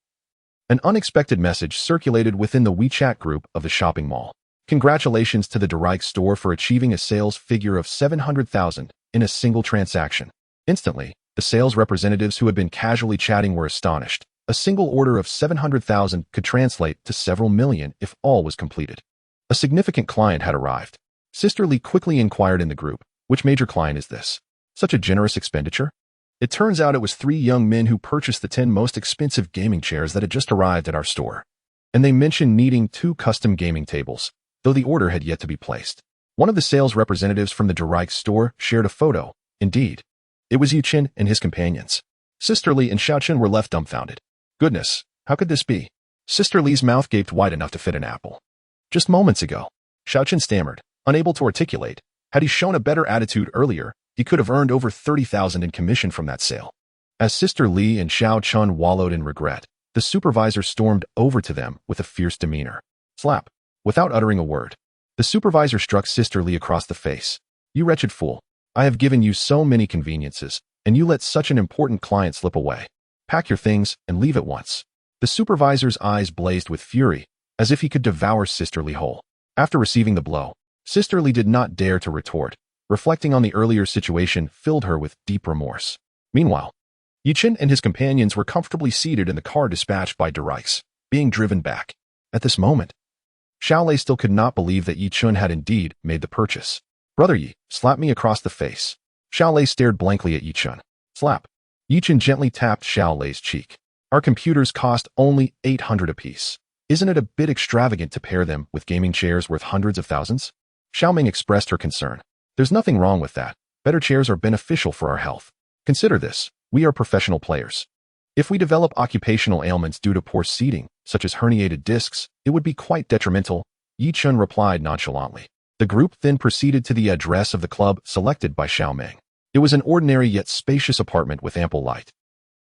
an unexpected message circulated within the WeChat group of the shopping mall. "Congratulations to the Direct store for achieving a sales figure of 700,000 in a single transaction." Instantly, the sales representatives who had been casually chatting were astonished. A single order of 700,000 could translate to several million if all was completed. A significant client had arrived. Sister Li quickly inquired in the group, "Which major client is this? Such a generous expenditure?" It turns out it was 3 young men who purchased the 10 most expensive gaming chairs that had just arrived at our store. And they mentioned needing 2 custom gaming tables, though the order had yet to be placed. One of the sales representatives from the Direct store shared a photo. Indeed, it was Yichen and his companions. Sister Li and Xiao Chen were left dumbfounded. Goodness, how could this be? Sister Li's mouth gaped wide enough to fit an apple. Just moments ago, Xiao Chen stammered, unable to articulate. Had he shown a better attitude earlier, he could have earned over 30,000 in commission from that sale. As Sister Li and Xiao Chen wallowed in regret, the supervisor stormed over to them with a fierce demeanor. Slap. Without uttering a word, the supervisor struck Sister Li across the face. "You wretched fool. I have given you so many conveniences, and you let such an important client slip away. Pack your things and leave at once." The supervisor's eyes blazed with fury, as if he could devour Sister Li whole. After receiving the blow, Sister Li did not dare to retort. Reflecting on the earlier situation filled her with deep remorse. Meanwhile, Yichen and his companions were comfortably seated in the car dispatched by Direct, being driven back. At this moment, Xiao Lei still could not believe that Yichen had indeed made the purchase. "Brother Yi, slap me across the face." Xiao Lei stared blankly at Yichen. "Slap." Yichen gently tapped Xiao Lei's cheek. "Our computers cost only 800 apiece. Isn't it a bit extravagant to pair them with gaming chairs worth hundreds of thousands?" Xiao Ming expressed her concern. "There's nothing wrong with that. Better chairs are beneficial for our health. Consider this. We are professional players. If we develop occupational ailments due to poor seating, such as herniated discs, it would be quite detrimental." Yichen replied nonchalantly. The group then proceeded to the address of the club selected by Xiao Ming. It was an ordinary yet spacious apartment with ample light,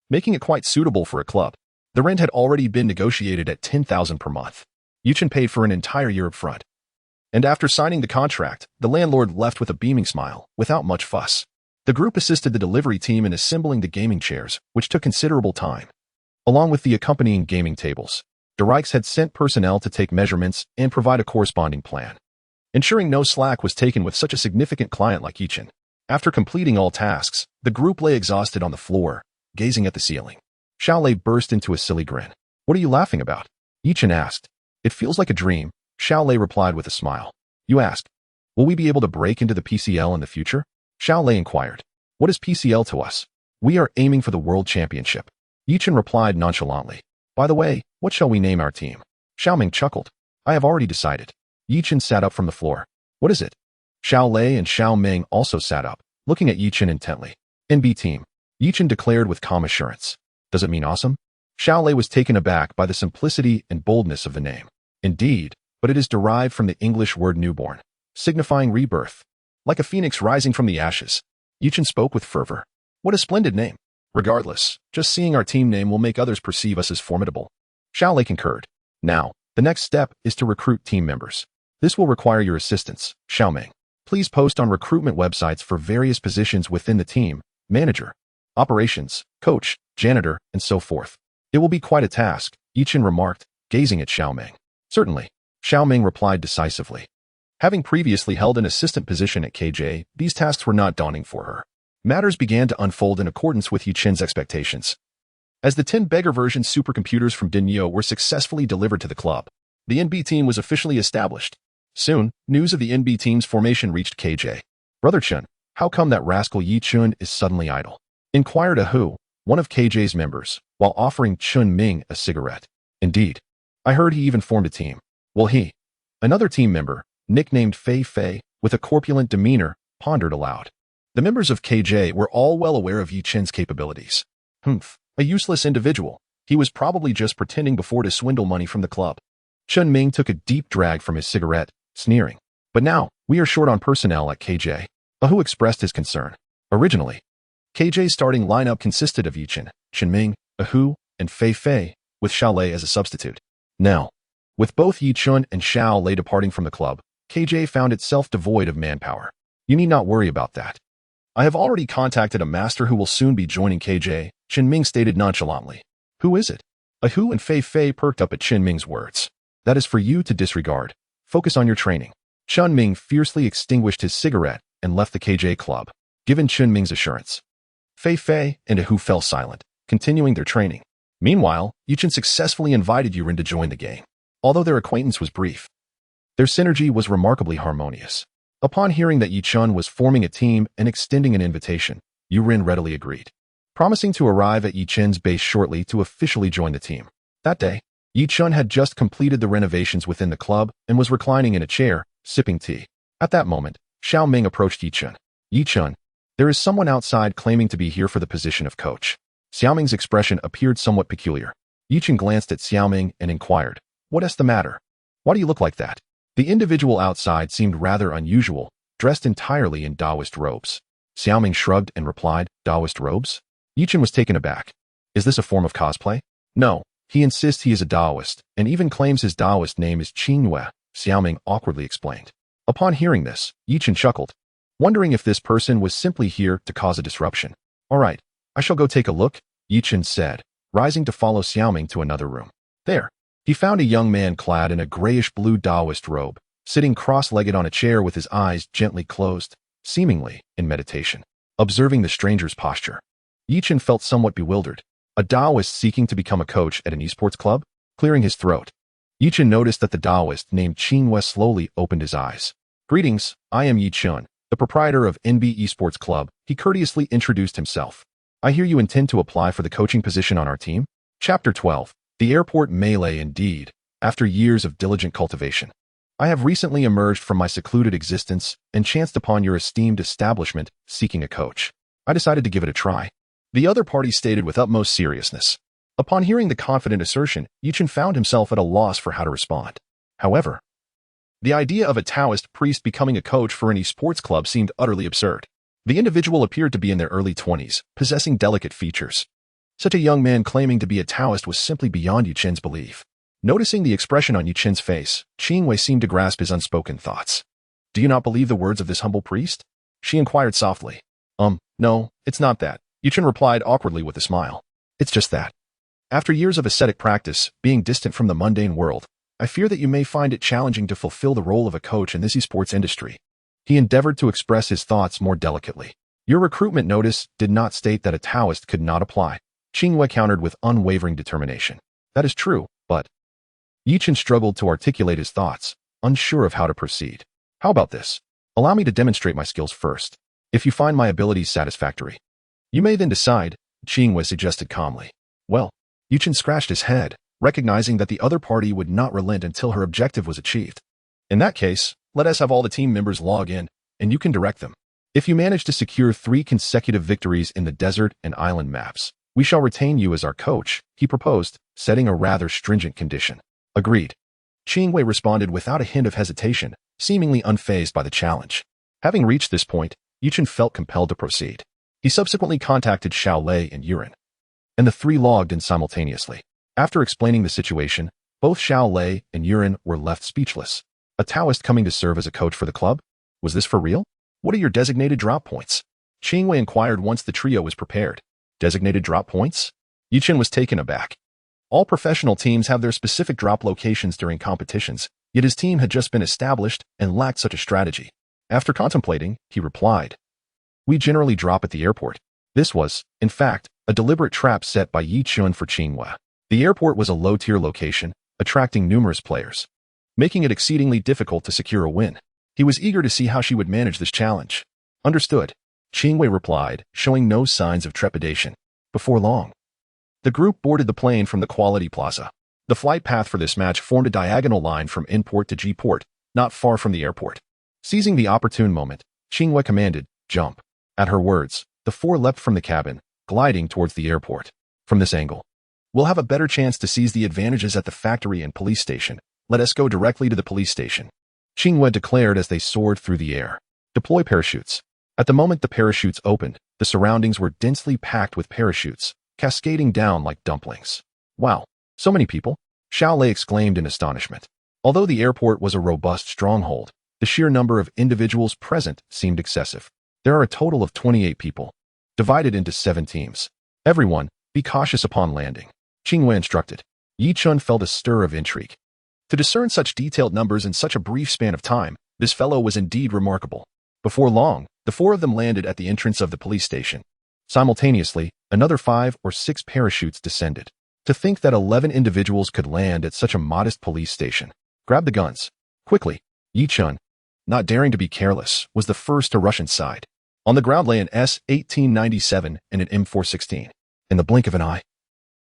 making it quite suitable for a club. The rent had already been negotiated at 10,000 per month. Yichen paid for an entire year up front. And after signing the contract, the landlord left with a beaming smile, without much fuss. The group assisted the delivery team in assembling the gaming chairs, which took considerable time, along with the accompanying gaming tables. Reichs had sent personnel to take measurements and provide a corresponding plan, ensuring no slack was taken with such a significant client like Yichen. After completing all tasks, the group lay exhausted on the floor, gazing at the ceiling. Xiaolei burst into a silly grin. "What are you laughing about?" Yichen asked. "It feels like a dream," Xiaolei replied with a smile. "You asked, will we be able to break into the PCL in the future?" Xiaolei inquired. "What is PCL to us? We are aiming for the World Championship." Yichen replied nonchalantly. "By the way, what shall we name our team?" Xiaoming chuckled. "I have already decided." Yichen sat up from the floor. "What is it?" Xiaolei and Xiaoming also sat up, looking at Yichen intently. "NB team," Yichen declared with calm assurance. "Does it mean awesome?" Xiaolei was taken aback by the simplicity and boldness of the name. "Indeed, but it is derived from the English word newborn, signifying rebirth. Like a phoenix rising from the ashes." Yichen spoke with fervor. "What a splendid name. Regardless, just seeing our team name will make others perceive us as formidable." Xiaolei concurred. "Now, the next step is to recruit team members. This will require your assistance, Xiaoming. Please post on recruitment websites for various positions within the team, manager, operations, coach, janitor, and so forth. It will be quite a task," Yichen remarked, gazing at Xiaoming. "Certainly," Xiaoming replied decisively. Having previously held an assistant position at KJ, these tasks were not daunting for her. Matters began to unfold in accordance with Yichen's expectations. As the 10 beggar version supercomputers from Dinyo were successfully delivered to the club, the NB team was officially established. Soon, news of the NB team's formation reached KJ. "Brother Chun, how come that rascal Yi Chun is suddenly idle?" inquired Ahu, one of KJ's members, while offering Chun Ming a cigarette. "Indeed. I heard he even formed a team." "Well, another team member, nicknamed Fei Fei, with a corpulent demeanor, pondered aloud. The members of KJ were all well aware of Yi Chen's capabilities. A useless individual. He was probably just pretending before to swindle money from the club. Chun Ming took a deep drag from his cigarette, sneering. "But now, we are short on personnel at KJ. Ahu expressed his concern. Originally, KJ's starting lineup consisted of Yi Chen, Chun Ming, Ahu, and Fei Fei, with Xiaolei as a substitute. Now, with both Yi Chun and Xiaolei departing from the club, KJ found itself devoid of manpower. You need not worry about that. I have already contacted a master who will soon be joining KJ, Chun Ming stated nonchalantly. "Who is it?" Ahu and Fei Fei perked up at Chun Ming's words. "That is for you to disregard. Focus on your training." Chun Ming fiercely extinguished his cigarette and left the KJ club, given Chun Ming's assurance. Fei Fei and Ahu fell silent, continuing their training. Meanwhile, Yichen successfully invited Yurin to join the gang. Although their acquaintance was brief, their synergy was remarkably harmonious. Upon hearing that Yi Chun was forming a team and extending an invitation, Yurin readily agreed, promising to arrive at Yi Chen's base shortly to officially join the team. That day, Yi Chun had just completed the renovations within the club and was reclining in a chair, sipping tea. At that moment, Xiao Ming approached Yi Chun. "Yi Chun, there is someone outside claiming to be here for the position of coach." Xiao Ming's expression appeared somewhat peculiar. Yi Chun glanced at Xiao Ming and inquired, "What is the matter? Why do you look like that?" The individual outside seemed rather unusual, dressed entirely in Taoist robes. Xiao Ming shrugged and replied, "Taoist robes?" Yi Chun was taken aback. "Is this a form of cosplay?" "No, he insists he is a Taoist, and even claims his Taoist name is Qingyue," Xiao Ming awkwardly explained. Upon hearing this, Yi Chun chuckled, wondering if this person was simply here to cause a disruption. "All right, I shall go take a look," Yi Chun said, rising to follow Xiao Ming to another room. There, he found a young man clad in a grayish-blue Taoist robe, sitting cross-legged on a chair with his eyes gently closed, seemingly in meditation. Observing the stranger's posture, Yi Chun felt somewhat bewildered. A Taoist seeking to become a coach at an esports club? Clearing his throat, Yi Chun noticed that the Taoist named Qingyue slowly opened his eyes. "Greetings, I am Yi Chun, the proprietor of NB Esports Club," he courteously introduced himself. "I hear you intend to apply for the coaching position on our team?" Chapter 12. The airport melee indeed, after years of diligent cultivation. I have recently emerged from my secluded existence and chanced upon your esteemed establishment seeking a coach. I decided to give it a try. The other party stated with utmost seriousness. Upon hearing the confident assertion, Yi Chun found himself at a loss for how to respond. However, the idea of a Taoist priest becoming a coach for an esports club seemed utterly absurd. The individual appeared to be in their early 20s, possessing delicate features. Such a young man claiming to be a Taoist was simply beyond Yi Chen's belief. Noticing the expression on Yi Chen's face, Qingyue seemed to grasp his unspoken thoughts. "Do you not believe the words of this humble priest?" she inquired softly. No, it's not that," Yi Chen replied awkwardly with a smile. "It's just that, After years of ascetic practice, being distant from the mundane world, I fear that you may find it challenging to fulfill the role of a coach in this esports industry. He endeavored to express his thoughts more delicately. Your recruitment notice did not state that a Taoist could not apply. Qingwei countered with unwavering determination. That is true, but... Yichen struggled to articulate his thoughts, unsure of how to proceed. How about this? Allow me to demonstrate my skills first. If you find my abilities satisfactory, you may then decide, Qingwei suggested calmly. Well, Yichen scratched his head, recognizing that the other party would not relent until her objective was achieved. In that case, let us have all the team members log in, and you can direct them. If you manage to secure 3 consecutive victories in the desert and island maps, we shall retain you as our coach, he proposed, setting a rather stringent condition. Agreed. Qingwei responded without a hint of hesitation, seemingly unfazed by the challenge. Having reached this point, Yichen felt compelled to proceed. He subsequently contacted Xiao Lei and Yuren, and the 3 logged in simultaneously. After explaining the situation, both Xiao Lei and Yuren were left speechless. A Taoist coming to serve as a coach for the club? Was this for real? What are your designated drop points? Qingwei inquired once the trio was prepared. Designated drop points? Yichen was taken aback. All professional teams have their specific drop locations during competitions, yet his team had just been established and lacked such a strategy. After contemplating, he replied, "We generally drop at the airport." This was, in fact, a deliberate trap set by Yichen for Qingwei. The airport was a low-tier location, attracting numerous players, making it exceedingly difficult to secure a win. He was eager to see how she would manage this challenge. Understood, Qingwei replied, showing no signs of trepidation. Before long, the group boarded the plane from the Quality Plaza. The flight path for this match formed a diagonal line from N-port to G-port, not far from the airport. Seizing the opportune moment, Qingwei commanded, "Jump." At her words, the 4 leapt from the cabin, gliding towards the airport. From this angle, we'll have a better chance to seize the advantages at the factory and police station. Let us go directly to the police station, Qingwei declared as they soared through the air. Deploy parachutes. At the moment the parachutes opened, the surroundings were densely packed with parachutes, cascading down like dumplings. Wow, so many people? Xiao Lei exclaimed in astonishment. Although the airport was a robust stronghold, the sheer number of individuals present seemed excessive. There are a total of 28 people, divided into 7 teams. Everyone, be cautious upon landing, Qingwei instructed. Yichen felt a stir of intrigue. To discern such detailed numbers in such a brief span of time, this fellow was indeed remarkable. Before long, the 4 of them landed at the entrance of the police station. Simultaneously, another 5 or 6 parachutes descended. To think that 11 individuals could land at such a modest police station. Grab the guns. Quickly. Yichen, not daring to be careless, was the first to rush inside. On the ground lay an S-1897 and an M416. In the blink of an eye,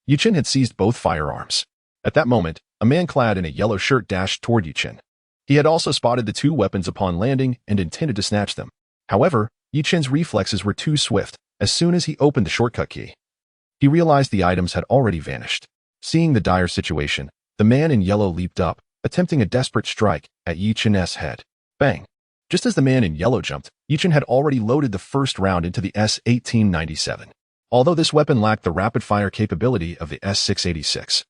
Yichen had seized both firearms. At that moment, a man clad in a yellow shirt dashed toward Yichen. He had also spotted the 2 weapons upon landing and intended to snatch them. However, Yichen's reflexes were too swift. As soon as he opened the shortcut key, he realized the items had already vanished. Seeing the dire situation, the man in yellow leaped up, attempting a desperate strike at Yichen's head. Bang! Just as the man in yellow jumped, Yichen had already loaded the first round into the S-1897. Although this weapon lacked the rapid-fire capability of the S-686,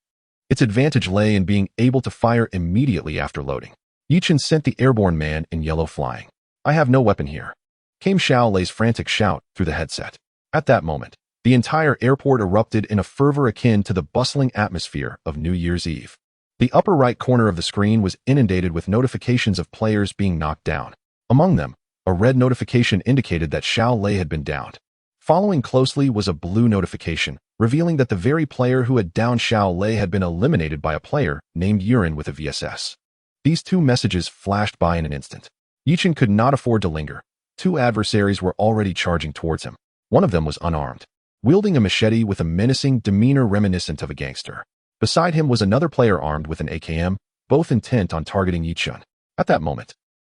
its advantage lay in being able to fire immediately after loading. Yichen sent the airborne man in yellow flying. "I have no weapon here," came Xiao Lei's frantic shout through the headset. At that moment, the entire airport erupted in a fervor akin to the bustling atmosphere of New Year's Eve. The upper right corner of the screen was inundated with notifications of players being knocked down. Among them, a red notification indicated that Xiao Lei had been downed. Following closely was a blue notification, revealing that the very player who had downed Xiao Lei had been eliminated by a player named Yuren with a VSS. These 2 messages flashed by in an instant. Yichen could not afford to linger. 2 adversaries were already charging towards him. One of them was unarmed, wielding a machete with a menacing demeanor reminiscent of a gangster. Beside him was another player armed with an AKM, both intent on targeting Yichen. At that moment,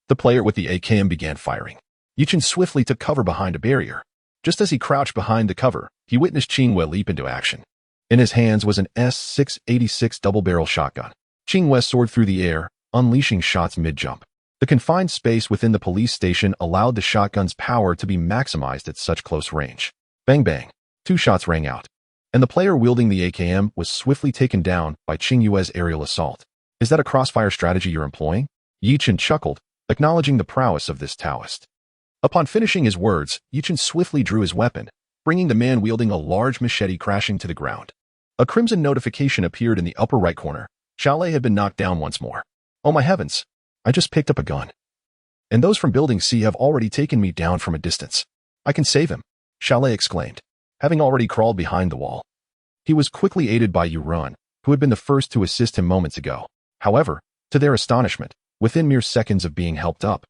the player with the AKM began firing. Yichen swiftly took cover behind a barrier. Just as he crouched behind the cover, he witnessed Qingwei leap into action. In his hands was an S-686 double-barrel shotgun. Qingwei soared through the air, unleashing shots mid-jump. The confined space within the police station allowed the shotgun's power to be maximized at such close range. Bang bang, 2 shots rang out, and the player wielding the AKM was swiftly taken down by Qingwei's aerial assault. "Is that a crossfire strategy you're employing?" Yichen chuckled, acknowledging the prowess of this Taoist. Upon finishing his words, Yichen swiftly drew his weapon, bringing the man wielding a large machete crashing to the ground. A crimson notification appeared in the upper right corner. Xiaolei had been knocked down once more. Oh my heavens! I just picked up a gun. And those from Building C have already taken me down from a distance. I can save him, Xiaolei exclaimed, having already crawled behind the wall. He was quickly aided by Yuran, who had been the first to assist him moments ago. However, to their astonishment, within mere seconds of being helped up,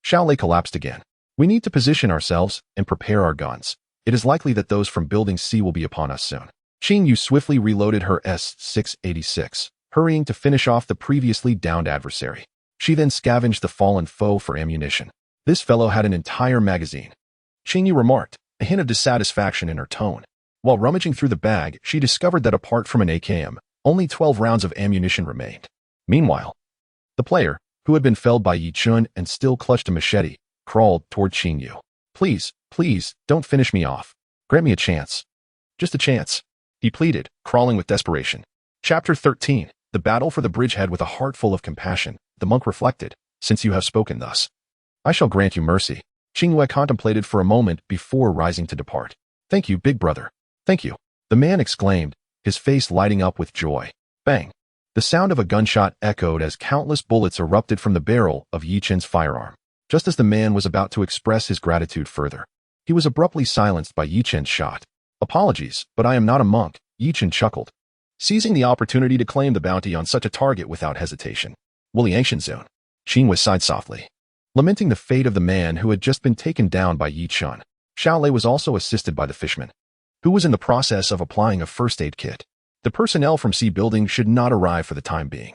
Xiaolei collapsed again. We need to position ourselves and prepare our guns. It is likely that those from Building C will be upon us soon. Qing Yu swiftly reloaded her S-686, hurrying to finish off the previously downed adversary. She then scavenged the fallen foe for ammunition. This fellow had an entire magazine. Qing Yu remarked, a hint of dissatisfaction in her tone. While rummaging through the bag, she discovered that apart from an AKM, only 12 rounds of ammunition remained. Meanwhile, the player, who had been felled by Yi Chun and still clutched a machete, crawled toward Qing Yu. Please, please, don't finish me off. Grant me a chance. Just a chance, he pleaded, crawling with desperation. Chapter 13. The Battle for the Bridgehead. With a heart full of compassion, the monk reflected, since you have spoken thus, I shall grant you mercy. Qing Yu contemplated for a moment before rising to depart. Thank you, big brother. Thank you, the man exclaimed, his face lighting up with joy. Bang! The sound of a gunshot echoed as countless bullets erupted from the barrel of Yi Chen's firearm. Just as the man was about to express his gratitude further, he was abruptly silenced by Yi Chen's shot. Apologies, but I am not a monk, Yi Chen chuckled, seizing the opportunity to claim the bounty on such a target without hesitation. Wooly ancient zone. Qing Yu sighed softly, lamenting the fate of the man who had just been taken down by Yi Chun. Xiaolei was also assisted by the fishman, who was in the process of applying a first aid kit. The personnel from C building should not arrive for the time being.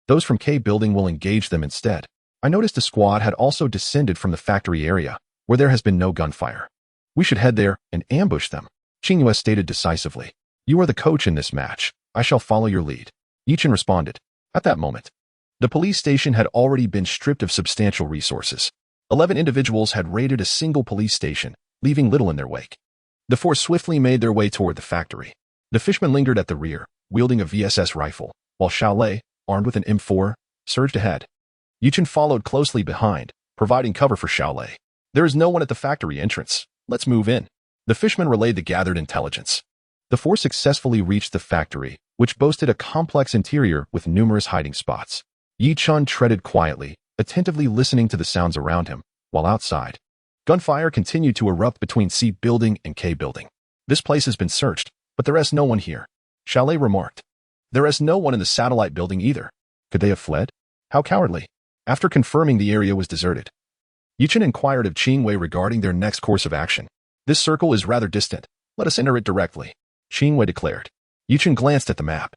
Those from K building will engage them instead. I noticed a squad had also descended from the factory area, where there has been no gunfire. We should head there and ambush them, Qing Yu stated decisively. You are the coach in this match. I shall follow your lead. Yi Chen responded. At that moment, the police station had already been stripped of substantial resources. 11 individuals had raided a single police station, leaving little in their wake. The four swiftly made their way toward the factory. The fishman lingered at the rear, wielding a VSS rifle, while Xiaolei, armed with an M4, surged ahead. Yi Chen followed closely behind, providing cover for Xiaolei. There is no one at the factory entrance. Let's move in. The fishman relayed the gathered intelligence. The four successfully reached the factory, which boasted a complex interior with numerous hiding spots. Yi Chun treaded quietly, attentively listening to the sounds around him, while outside, gunfire continued to erupt between C building and K building. This place has been searched, but there is no one here, Xiaolei remarked. There is no one in the satellite building either. Could they have fled? How cowardly. After confirming the area was deserted, Yi Chen inquired of Qing Yu regarding their next course of action. This circle is rather distant. Let us enter it directly, Qing Yu declared. Yi Chen glanced at the map,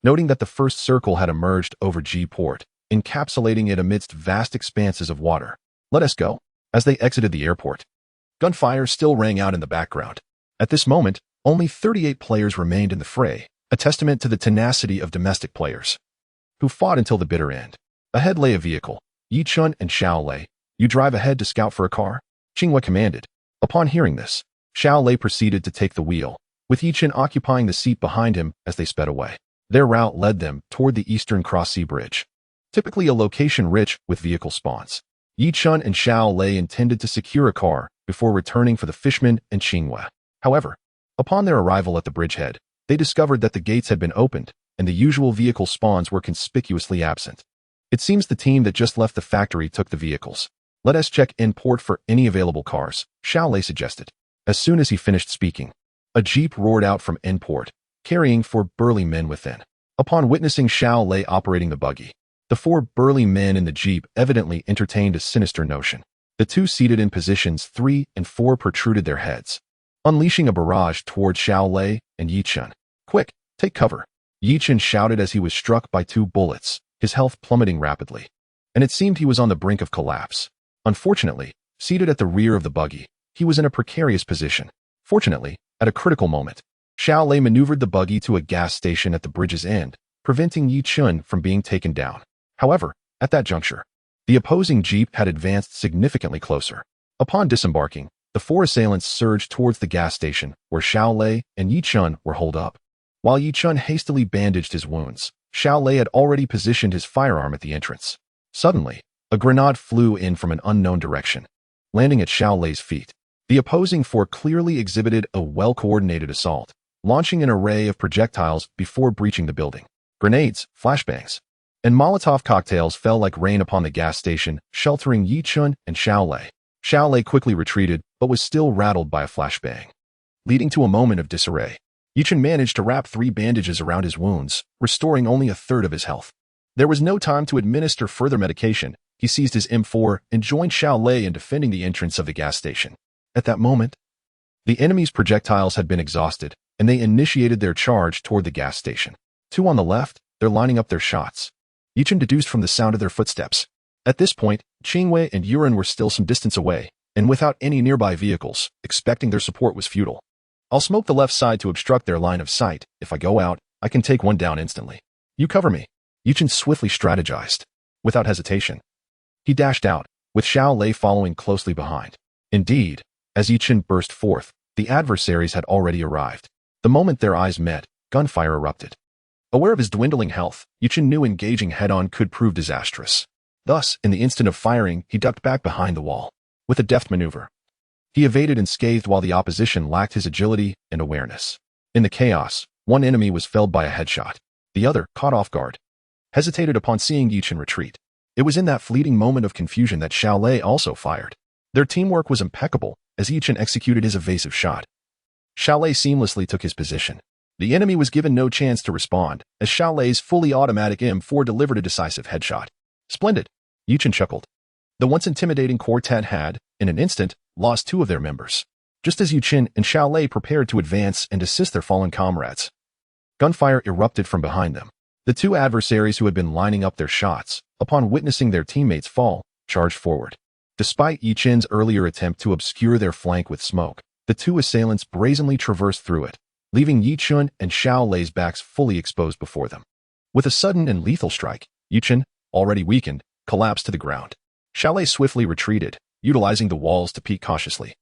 noting that the first circle had emerged over G port, encapsulating it amidst vast expanses of water. Let us go. As they exited the airport, gunfire still rang out in the background. At this moment, only 38 players remained in the fray, a testament to the tenacity of domestic players, who fought until the bitter end. Ahead lay a vehicle. Yi Chun and Xiaolei, you drive ahead to scout for a car, Qing Yu commanded. Upon hearing this, Xiaolei proceeded to take the wheel, with Yi Chen occupying the seat behind him as they sped away. Their route led them toward the Eastern Cross Sea Bridge, typically a location rich with vehicle spawns. Yi Chun and Xiaolei intended to secure a car before returning for the fishman and Qing Yu. However, upon their arrival at the bridgehead, they discovered that the gates had been opened and the usual vehicle spawns were conspicuously absent. It seems the team that just left the factory took the vehicles. Let us check in port for any available cars, Xiaolei suggested. As soon as he finished speaking, a jeep roared out from in port, carrying 4 burly men within. Upon witnessing Xiaolei operating the buggy, the 4 burly men in the jeep evidently entertained a sinister notion. The two seated in positions 3 and 4 protruded their heads, unleashing a barrage toward Xiaolei and Yi Chen. Quick, take cover, Yi Chen shouted as he was struck by 2 bullets, his health plummeting rapidly, and it seemed he was on the brink of collapse. Unfortunately, seated at the rear of the buggy, he was in a precarious position. Fortunately, at a critical moment, Xiaolei maneuvered the buggy to a gas station at the bridge's end, preventing Yi Chen from being taken down. However, at that juncture, the opposing jeep had advanced significantly closer. Upon disembarking, the 4 assailants surged towards the gas station, where Xiaolei and Yi Chen were holed up. While Yi Chen hastily bandaged his wounds, Xiaolei had already positioned his firearm at the entrance. Suddenly, a grenade flew in from an unknown direction, landing at Xiaolei's feet. The opposing 4 clearly exhibited a well-coordinated assault, launching an array of projectiles before breaching the building. Grenades, flashbangs, and Molotov cocktails fell like rain upon the gas station, sheltering Yi Chun and Xiao Lei. Xiao Lei quickly retreated, but was still rattled by a flashbang, leading to a moment of disarray. Yi Chun managed to wrap 3 bandages around his wounds, restoring only a third of his health. There was no time to administer further medication. He seized his M4 and joined Xiao Lei in defending the entrance of the gas station. At that moment, the enemy's projectiles had been exhausted, and they initiated their charge toward the gas station. 2 on the left, they're lining up their shots. Yi Chun deduced from the sound of their footsteps. At this point, Qingwei and Yuren were still some distance away, and without any nearby vehicles, expecting their support was futile. I'll smoke the left side to obstruct their line of sight. If I go out, I can take one down instantly. You cover me. Yi Chun swiftly strategized. Without hesitation, he dashed out, with Xiao Lei following closely behind. Indeed, as Yi Chun burst forth, the adversaries had already arrived. The moment their eyes met, gunfire erupted. Aware of his dwindling health, Yi Chun knew engaging head-on could prove disastrous. Thus, in the instant of firing, he ducked back behind the wall. With a deft maneuver, he evaded unscathed while the opposition lacked his agility and awareness. In the chaos, one enemy was felled by a headshot. The other, caught off guard, hesitated upon seeing Yi Chun retreat. It was in that fleeting moment of confusion that Xiao Lei also fired. Their teamwork was impeccable as Yi Chun executed his evasive shot. Xiao Lei seamlessly took his position. The enemy was given no chance to respond, as Xiao Lei's fully automatic M4 delivered a decisive headshot. Splendid, Yi Chun chuckled. The once intimidating quartet had, in an instant, lost 2 of their members, just as Yi Chun and Xiao Lei prepared to advance and assist their fallen comrades. Gunfire erupted from behind them. The 2 adversaries who had been lining up their shots, upon witnessing their teammates fall, charged forward. Despite Yi Chun's earlier attempt to obscure their flank with smoke, the 2 assailants brazenly traversed through it, leaving Yi Chun and Xiao Lei's backs fully exposed before them. With a sudden and lethal strike, Yi Chun, already weakened, collapsed to the ground. Xiao Lei swiftly retreated, utilizing the walls to peek cautiously,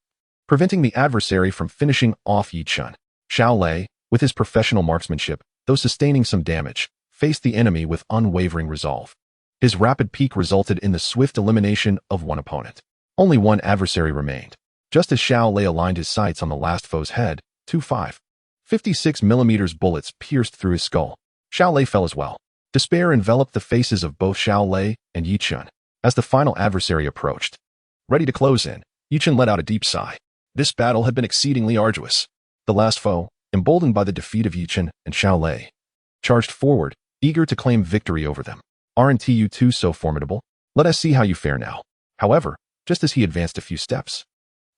preventing the adversary from finishing off Yi Chun. Xiao Lei, with his professional marksmanship, though sustaining some damage, faced the enemy with unwavering resolve. His rapid peak resulted in the swift elimination of one opponent. Only one adversary remained. Just as Xiao Lei aligned his sights on the last foe's head, 56mm bullets pierced through his skull. Xiao Lei fell as well. Despair enveloped the faces of both Xiao Lei and Yi Chun as the final adversary approached. Ready to close in, Yi Chun let out a deep sigh. This battle had been exceedingly arduous. The last foe, emboldened by the defeat of Yi Chun and Xiao Lei, charged forward, eager to claim victory over them. Aren't you 2 so formidable? Let us see how you fare now. However, just as he advanced a few steps,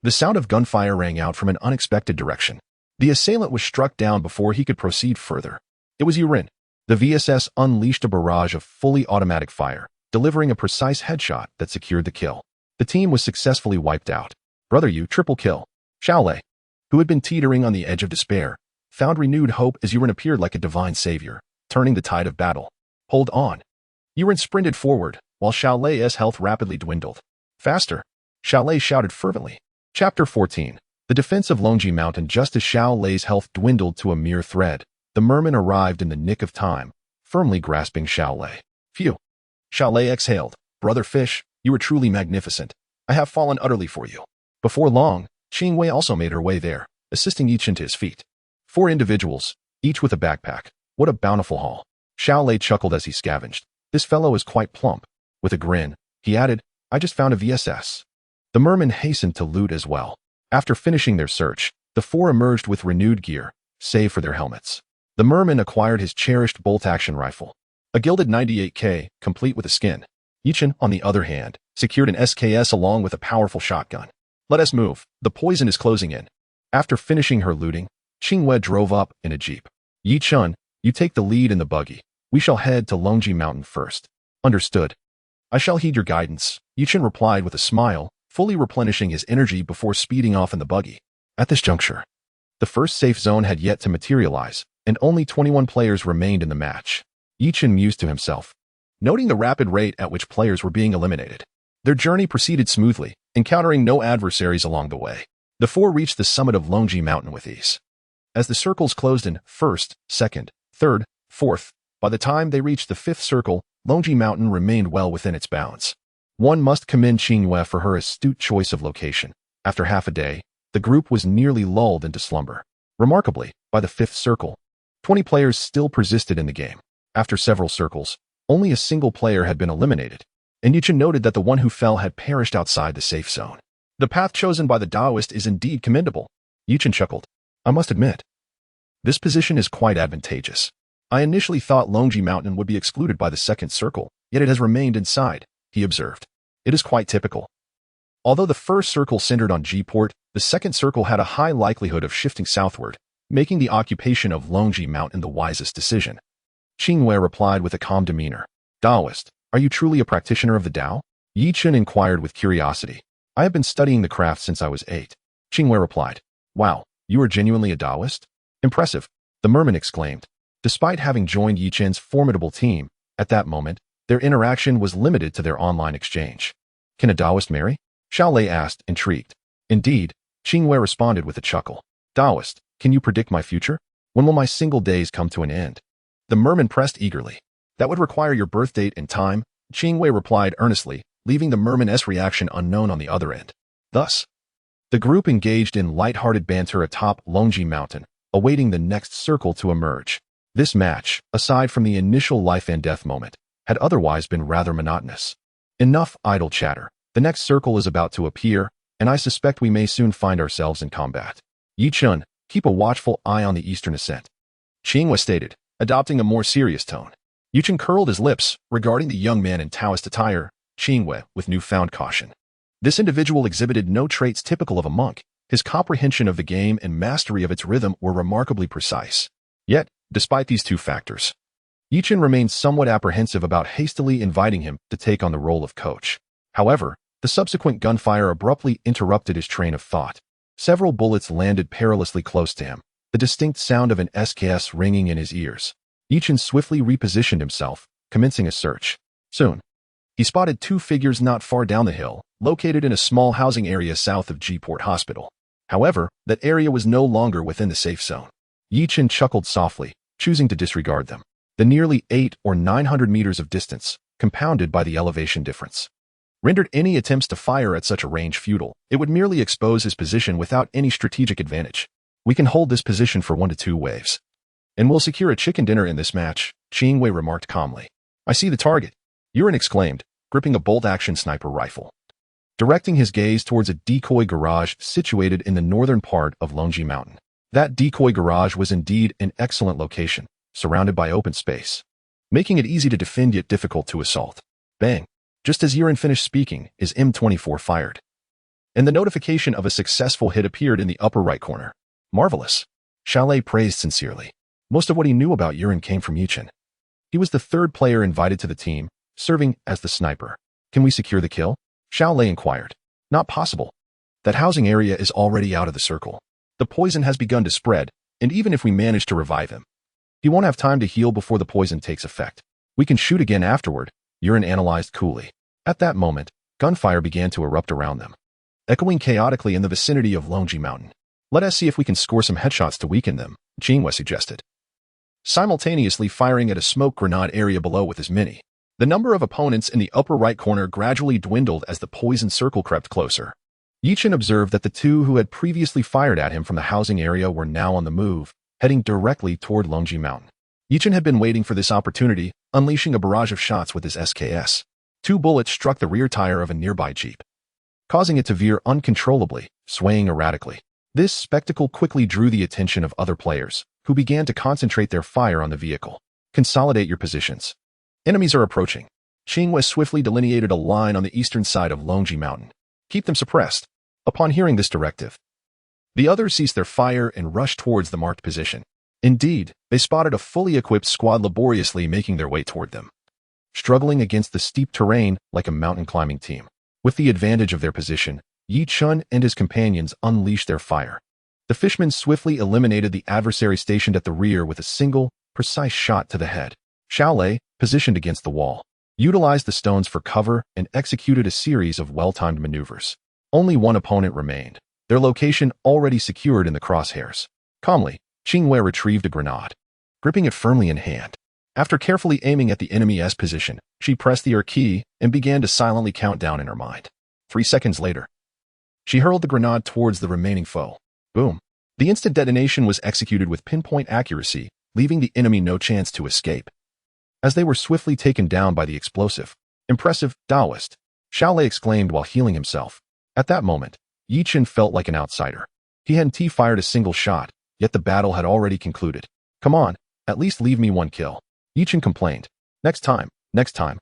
the sound of gunfire rang out from an unexpected direction. The assailant was struck down before he could proceed further. It was Yuren. The VSS unleashed a barrage of fully automatic fire, delivering a precise headshot that secured the kill. The team was successfully wiped out. Brother Yu, triple kill. Xiao Lei, who had been teetering on the edge of despair, found renewed hope as Yuren appeared like a divine savior, turning the tide of battle. Hold on. Yuren sprinted forward, while Xiao Lei's health rapidly dwindled. Faster! Xiao Lei shouted fervently. Chapter 14. The defense of Longji Mountain. Just as Xiao Lei's health dwindled to a mere thread, the merman arrived in the nick of time, firmly grasping Xiao Lei. Phew! Xiao Lei exhaled. Brother Fish, you are truly magnificent. I have fallen utterly for you. Before long, Qingwei also made her way there, assisting Yi Chun to his feet. 4 individuals, each with a backpack. What a bountiful haul. Xiao Lei chuckled as he scavenged. This fellow is quite plump. With a grin, he added, I just found a VSS. The mermen hastened to loot as well. After finishing their search, the 4 emerged with renewed gear, save for their helmets. The merman acquired his cherished bolt-action rifle, a gilded 98K, complete with a skin. Yi Chun, on the other hand, secured an SKS along with a powerful shotgun. Let us move. The poison is closing in. After finishing her looting, Qingwei drove up in a jeep. Yi Chun, you take the lead in the buggy. We shall head to Longji Mountain first. Understood. I shall heed your guidance, Yi Chun replied with a smile, fully replenishing his energy before speeding off in the buggy. At this juncture, the first safe zone had yet to materialize, and only 21 players remained in the match. Yi Chun mused to himself, noting the rapid rate at which players were being eliminated. Their journey proceeded smoothly, encountering no adversaries along the way. The 4 reached the summit of Longji Mountain with ease. As the circles closed in 1st, 2nd, 3rd, 4th, by the time they reached the 5th circle, Longji Mountain remained well within its bounds. One must commend Qingwei for her astute choice of location. After half a day, the group was nearly lulled into slumber. Remarkably, by the fifth circle, 20 players still persisted in the game. After several circles, only a single player had been eliminated, and Yichen noted that the one who fell had perished outside the safe zone. The path chosen by the Taoist is indeed commendable. Yichen chuckled. I must admit, this position is quite advantageous. I initially thought Longji Mountain would be excluded by the second circle, yet it has remained inside, he observed. It is quite typical. Although the first circle centered on G-Port, the second circle had a high likelihood of shifting southward, making the occupation of Longji Mountain the wisest decision. Qingwei replied with a calm demeanor. Taoist, are you truly a practitioner of the Tao? Yichen inquired with curiosity. I have been studying the craft since I was 8. Qingwei replied. Wow, you are genuinely a Taoist? Impressive, the merman exclaimed. Despite having joined Yichen's formidable team, at that moment, their interaction was limited to their online exchange. Can a Taoist marry? Xiaolei asked, intrigued. Indeed, Qingwei responded with a chuckle. Taoist, can you predict my future? When will my single days come to an end? The merman pressed eagerly. That would require your birth date and time, Qingwei replied earnestly, leaving the merman's reaction unknown on the other end. Thus, the group engaged in light-hearted banter atop Longji Mountain, awaiting the next circle to emerge. This match, aside from the initial life and death moment, had otherwise been rather monotonous. Enough idle chatter. The next circle is about to appear, and I suspect we may soon find ourselves in combat. Yichen, keep a watchful eye on the eastern ascent. Qingwei stated, adopting a more serious tone. Yichen curled his lips, regarding the young man in Taoist attire, Qingwei, with newfound caution. This individual exhibited no traits typical of a monk. His comprehension of the game and mastery of its rhythm were remarkably precise. Yet, despite these two factors, Yichen remained somewhat apprehensive about hastily inviting him to take on the role of coach. However, the subsequent gunfire abruptly interrupted his train of thought. Several bullets landed perilously close to him, the distinct sound of an SKS ringing in his ears. Yichen swiftly repositioned himself, commencing a search. Soon, he spotted two figures not far down the hill, located in a small housing area south of G-Port Hospital. However, that area was no longer within the safe zone. Yichen chuckled softly, choosing to disregard them. The nearly 800 or 900 meters of distance, compounded by the elevation difference, rendered any attempts to fire at such a range futile. It would merely expose his position without any strategic advantage. We can hold this position for 1 to 2 waves. And we'll secure a chicken dinner in this match, Qingwei remarked calmly. I see the target, Yuren exclaimed, gripping a bolt-action sniper rifle. Directing his gaze towards a decoy garage situated in the northern part of Longji Mountain. That decoy garage was indeed an excellent location, surrounded by open space, making it easy to defend yet difficult to assault. Bang! Just as Yuren finished speaking, his M24 fired, and the notification of a successful hit appeared in the upper right corner. Marvelous! Xiaolei praised sincerely. Most of what he knew about Yuren came from Yichen. He was the third player invited to the team, serving as the sniper. Can we secure the kill? Xiaolei inquired. Not possible. That housing area is already out of the circle. The poison has begun to spread, and even if we manage to revive him, he won't have time to heal before the poison takes effect. We can shoot again afterward, Yuren analyzed coolly. At that moment, gunfire began to erupt around them, echoing chaotically in the vicinity of Longji Mountain. Let us see if we can score some headshots to weaken them, Qingwei suggested, simultaneously firing at a smoke grenade area below with his mini. The number of opponents in the upper right corner gradually dwindled as the poison circle crept closer. Yichen observed that the two who had previously fired at him from the housing area were now on the move, heading directly toward Longji Mountain. Yichen had been waiting for this opportunity, unleashing a barrage of shots with his SKS. 2 bullets struck the rear tire of a nearby Jeep, causing it to veer uncontrollably, swaying erratically. This spectacle quickly drew the attention of other players, who began to concentrate their fire on the vehicle. Consolidate your positions. Enemies are approaching. Qingwei swiftly delineated a line on the eastern side of Longji Mountain. Keep them suppressed. Upon hearing this directive, the others ceased their fire and rushed towards the marked position. Indeed, they spotted a fully equipped squad laboriously making their way toward them, struggling against the steep terrain like a mountain climbing team. With the advantage of their position, Yichen and his companions unleashed their fire. The fishmen swiftly eliminated the adversary stationed at the rear with a single, precise shot to the head. Xiaolei, positioned against the wall, utilized the stones for cover and executed a series of well-timed maneuvers. Only one opponent remained, their location already secured in the crosshairs. Calmly, Qingwei retrieved a grenade, gripping it firmly in hand. After carefully aiming at the enemy's position, she pressed the R key and began to silently count down in her mind. 3 seconds later, she hurled the grenade towards the remaining foe. Boom! The instant detonation was executed with pinpoint accuracy, leaving the enemy no chance to escape. As they were swiftly taken down by the explosive, impressive Taoist, Xiao Lei exclaimed while healing himself. At that moment, Yi Chen felt like an outsider. He hadn't fired a single shot, yet the battle had already concluded. Come on, at least leave me one kill. Yi Chen complained. Next time, next time.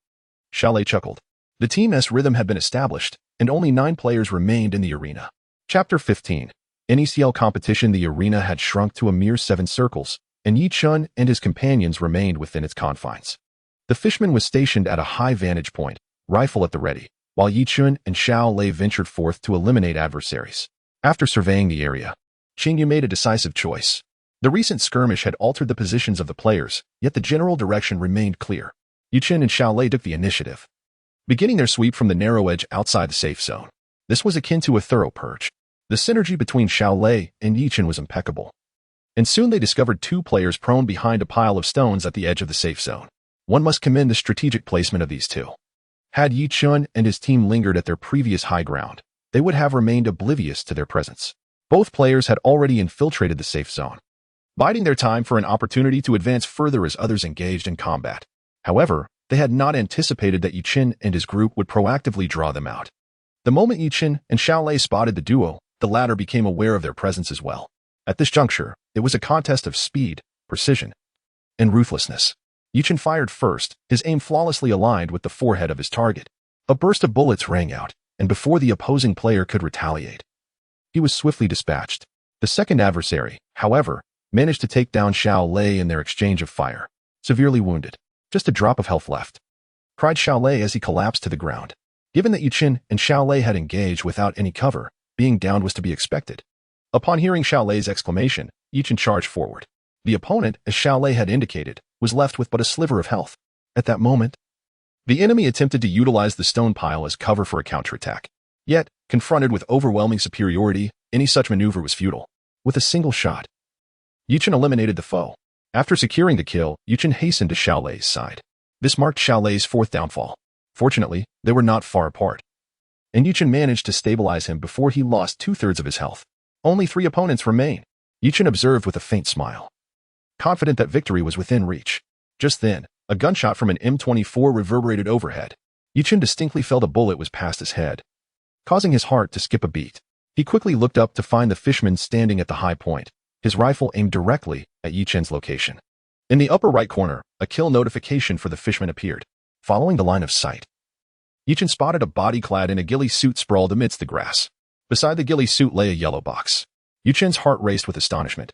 Xiao Lei chuckled. The team's rhythm had been established, and only 9 players remained in the arena. Chapter 15. In ECL competition, the arena had shrunk to a mere 7 circles, and Yi Chen and his companions remained within its confines. The fishman was stationed at a high vantage point, rifle at the ready, while Yi Chen and Xiao Lei ventured forth to eliminate adversaries. After surveying the area, Qingyu made a decisive choice. The recent skirmish had altered the positions of the players, yet the general direction remained clear. Yi Chen and Xiao Lei took the initiative, beginning their sweep from the narrow edge outside the safe zone. This was akin to a thorough purge. The synergy between Xiao Lei and Yi Chen was impeccable. And soon they discovered 2 players prone behind a pile of stones at the edge of the safe zone. One must commend the strategic placement of these 2. Had Yi Chen and his team lingered at their previous high ground, they would have remained oblivious to their presence. Both players had already infiltrated the safe zone, biding their time for an opportunity to advance further as others engaged in combat. However, they had not anticipated that Yi Chen and his group would proactively draw them out. The moment Yi Chen and Xiao Lei spotted the duo, the latter became aware of their presence as well. At this juncture, it was a contest of speed, precision, and ruthlessness. Yi Chen fired first, his aim flawlessly aligned with the forehead of his target. A burst of bullets rang out, and before the opposing player could retaliate, he was swiftly dispatched. The second adversary, however, managed to take down Xiao Lei in their exchange of fire. Severely wounded, just a drop of health left, cried Xiao Lei as he collapsed to the ground. Given that Yi Chen and Xiao Lei had engaged without any cover, being downed was to be expected. Upon hearing Xiao Lei's exclamation, Yi Chen charged forward. The opponent, as Xiao Lei had indicated, was left with but a sliver of health. At that moment, the enemy attempted to utilize the stone pile as cover for a counterattack. Yet, confronted with overwhelming superiority, any such maneuver was futile. With a single shot, Yi Chen eliminated the foe. After securing the kill, Yi Chen hastened to Xiao Lei's side. This marked Xiao Lei's 4th downfall. Fortunately, they were not far apart, and Yi Chen managed to stabilize him before he lost 2/3 of his health. Only 3 opponents remain. Yi Chen observed with a faint smile, confident that victory was within reach. Just then, a gunshot from an M24 reverberated overhead. Yi Chen distinctly felt a bullet was past his head, causing his heart to skip a beat. He quickly looked up to find the fishman standing at the high point, his rifle aimed directly at Yi Chen's location. In the upper right corner, a kill notification for the fishman appeared. Following the line of sight, Yi Chen spotted a body clad in a ghillie suit sprawled amidst the grass. Beside the ghillie suit lay a yellow box. Yi Chen's heart raced with astonishment.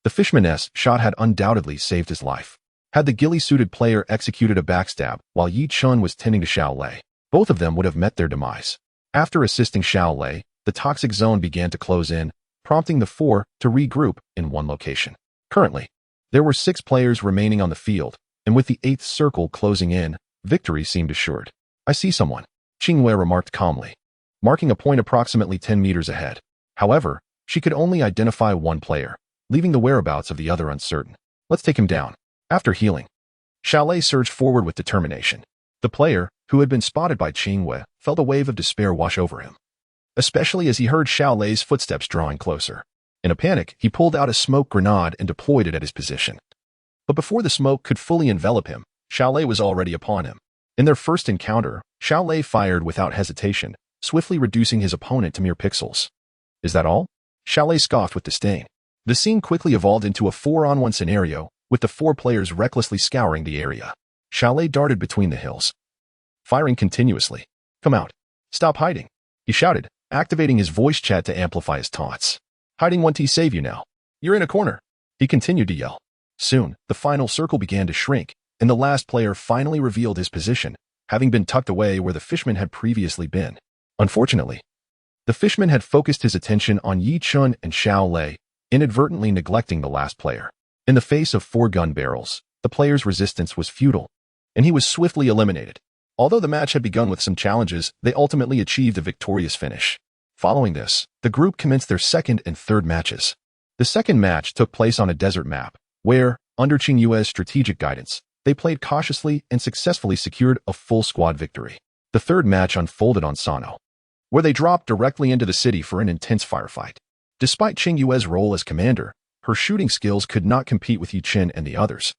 The fishman's shot had undoubtedly saved his life. Had the ghillie-suited player executed a backstab while Yi Chen was tending to Xiao Lei, both of them would have met their demise. After assisting Xiao Lei, the toxic zone began to close in, prompting the 4 to regroup in one location. Currently, there were 6 players remaining on the field, and with the 8th circle closing in, victory seemed assured. I see someone, Qingwei remarked calmly, marking a point approximately 10 meters ahead. However, she could only identify one player, leaving the whereabouts of the other uncertain. Let's take him down. After healing, Xiao Lei surged forward with determination. The player, who had been spotted by Qingwei, felt a wave of despair wash over him, especially as he heard Xiao Lei's footsteps drawing closer. In a panic, he pulled out a smoke grenade and deployed it at his position. But before the smoke could fully envelop him, Xiao Lei was already upon him. In their first encounter, Xiao Lei fired without hesitation, swiftly reducing his opponent to mere pixels. Is that all? Xiao Lei scoffed with disdain. The scene quickly evolved into a 4-on-1 scenario, with the 4 players recklessly scouring the area. Xiao Lei darted between the hills, firing continuously. Come out. Stop hiding, he shouted, activating his voice chat to amplify his taunts. Hiding won't save you now. You're in a corner, he continued to yell. Soon, the final circle began to shrink, and the last player finally revealed his position, having been tucked away where the fishman had previously been. Unfortunately, the fishman had focused his attention on Yi Chen and Xiao Lei, inadvertently neglecting the last player. In the face of 4 gun barrels, the player's resistance was futile, and he was swiftly eliminated. Although the match had begun with some challenges, they ultimately achieved a victorious finish. Following this, the group commenced their 2nd and 3rd matches. The second match took place on a desert map, where, under Qingyue's strategic guidance, they played cautiously and successfully secured a full squad victory. The 3rd match unfolded on Sano, where they dropped directly into the city for an intense firefight. Despite Qing Yue's role as commander, her shooting skills could not compete with Yi Chen and the others,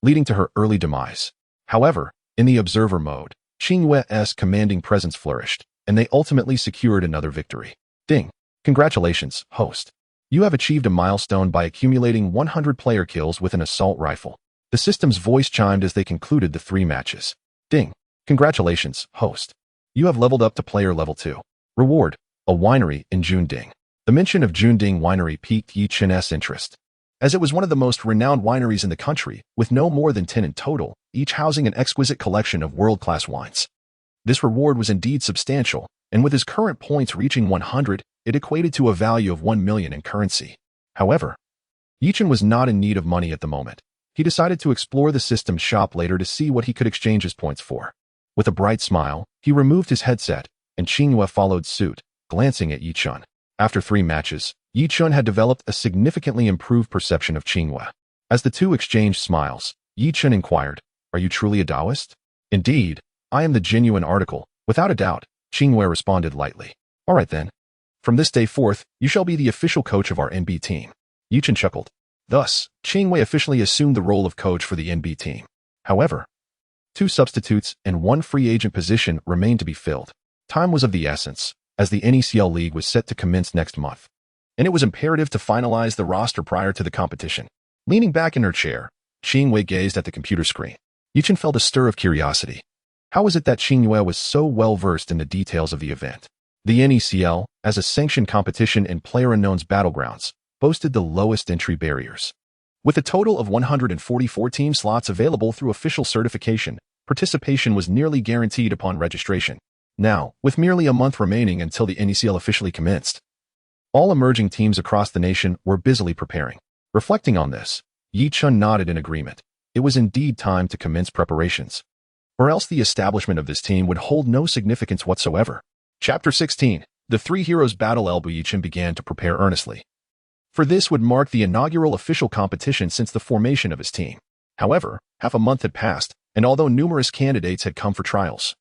leading to her early demise. However, in the observer mode, Qing Yue's commanding presence flourished, and they ultimately secured another victory. Ding! Congratulations, host. You have achieved a milestone by accumulating 100 player kills with an assault rifle. The system's voice chimed as they concluded the 3 matches. Ding! Congratulations, host. You have leveled up to player level 2. Reward: a winery in Junding. The mention of Junding Winery piqued Yi Chen's interest, as it was one of the most renowned wineries in the country, with no more than 10 in total, each housing an exquisite collection of world-class wines. This reward was indeed substantial, and with his current points reaching 100, it equated to a value of 1 million in currency. However, Yi Chen was not in need of money at the moment. He decided to explore the system's shop later to see what he could exchange his points for. With a bright smile, he removed his headset, and Qing Yue followed suit, glancing at Yi Chen. After 3 matches, Yi Chen had developed a significantly improved perception of Qing Yue. As the two exchanged smiles, Yi Chen inquired, "Are you truly a Taoist?" "Indeed, I am the genuine article, without a doubt," Qing Yue responded lightly. "All right then. From this day forth, you shall be the official coach of our NB team." Yi Chen chuckled. Thus, Qing Yue officially assumed the role of coach for the NB team. However, 2 substitutes and 1 free agent position remained to be filled. Time was of the essence, as the NECL League was set to commence next month, and it was imperative to finalize the roster prior to the competition. Leaning back in her chair, Qing Yue gazed at the computer screen. Yi Chen felt a stir of curiosity. How was it that Qing Yue was so well-versed in the details of the event? The NECL, as a sanctioned competition in PlayerUnknown's Battlegrounds, boasted the lowest entry barriers. With a total of 144 team slots available through official certification, participation was nearly guaranteed upon registration. Now, with merely a month remaining until the NECL officially commenced, all emerging teams across the nation were busily preparing. Reflecting on this, Yi Chen nodded in agreement. It was indeed time to commence preparations, or else the establishment of this team would hold no significance whatsoever. Chapter 16. The 3 Heroes Battle. Yi Chen began to prepare earnestly, for this would mark the inaugural official competition since the formation of his team. However, half a month had passed, and although numerous candidates had come for trials,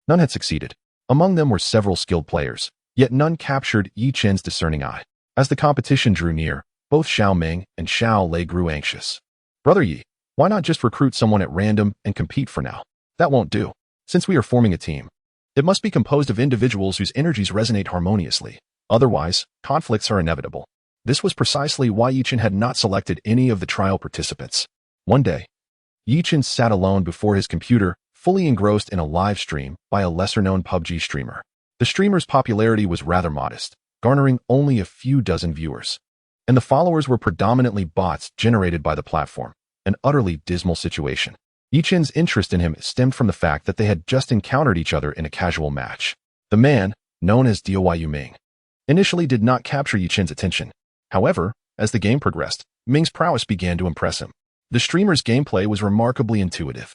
none had succeeded. Among them were several skilled players, yet none captured Yi Chen's discerning eye. As the competition drew near, both Xiao Ming and Xiao Lei grew anxious. "Brother Yi, why not just recruit someone at random and compete for now? That won't do. Since we are forming a team, it must be composed of individuals whose energies resonate harmoniously. Otherwise, conflicts are inevitable." This was precisely why Yi Chen had not selected any of the trial participants. One day, Yi Chen sat alone before his computer, fully engrossed in a live stream by a lesser-known PUBG streamer. The streamer's popularity was rather modest, garnering only a few dozen viewers, and the followers were predominantly bots generated by the platform, an utterly dismal situation. Yi Chen's interest in him stemmed from the fact that they had just encountered each other in a casual match. The man, known as Diu Ming, initially did not capture Yi Chen's attention. However, as the game progressed, Ming's prowess began to impress him. The streamer's gameplay was remarkably intuitive.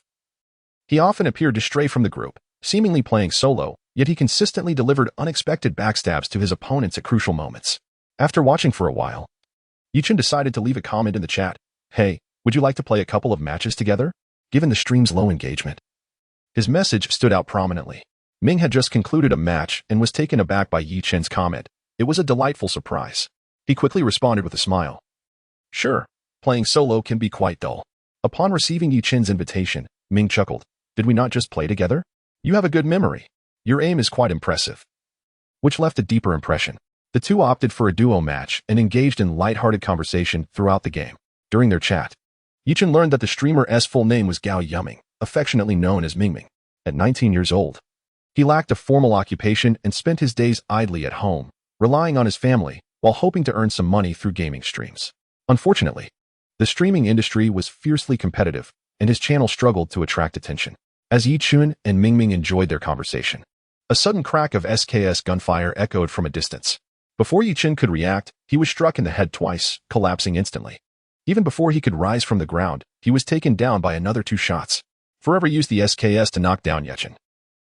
He often appeared to stray from the group, seemingly playing solo, yet he consistently delivered unexpected backstabs to his opponents at crucial moments. After watching for a while, Yi Chen decided to leave a comment in the chat. "Hey, would you like to play a couple of matches together?" Given the stream's low engagement, his message stood out prominently. Ming had just concluded a match and was taken aback by Yi Chen's comment. It was a delightful surprise. He quickly responded with a smile. "Sure, playing solo can be quite dull." Upon receiving Yi Chen's invitation, Ming chuckled. "Did we not just play together? You have a good memory. Your aim is quite impressive." Which left a deeper impression. The two opted for a duo match and engaged in light-hearted conversation throughout the game. During their chat, Yi Chen learned that the streamer's full name was Gao Yuming, affectionately known as Ming Ming. At 19 years old, he lacked a formal occupation and spent his days idly at home, relying on his family, while hoping to earn some money through gaming streams. Unfortunately, the streaming industry was fiercely competitive, and his channel struggled to attract attention. As Yi Chen and Ming Ming enjoyed their conversation, a sudden crack of SKS gunfire echoed from a distance. Before Yi Chen could react, he was struck in the head twice, collapsing instantly. Even before he could rise from the ground, he was taken down by another 2 shots. Forever use the SKS to knock down Yi Chen.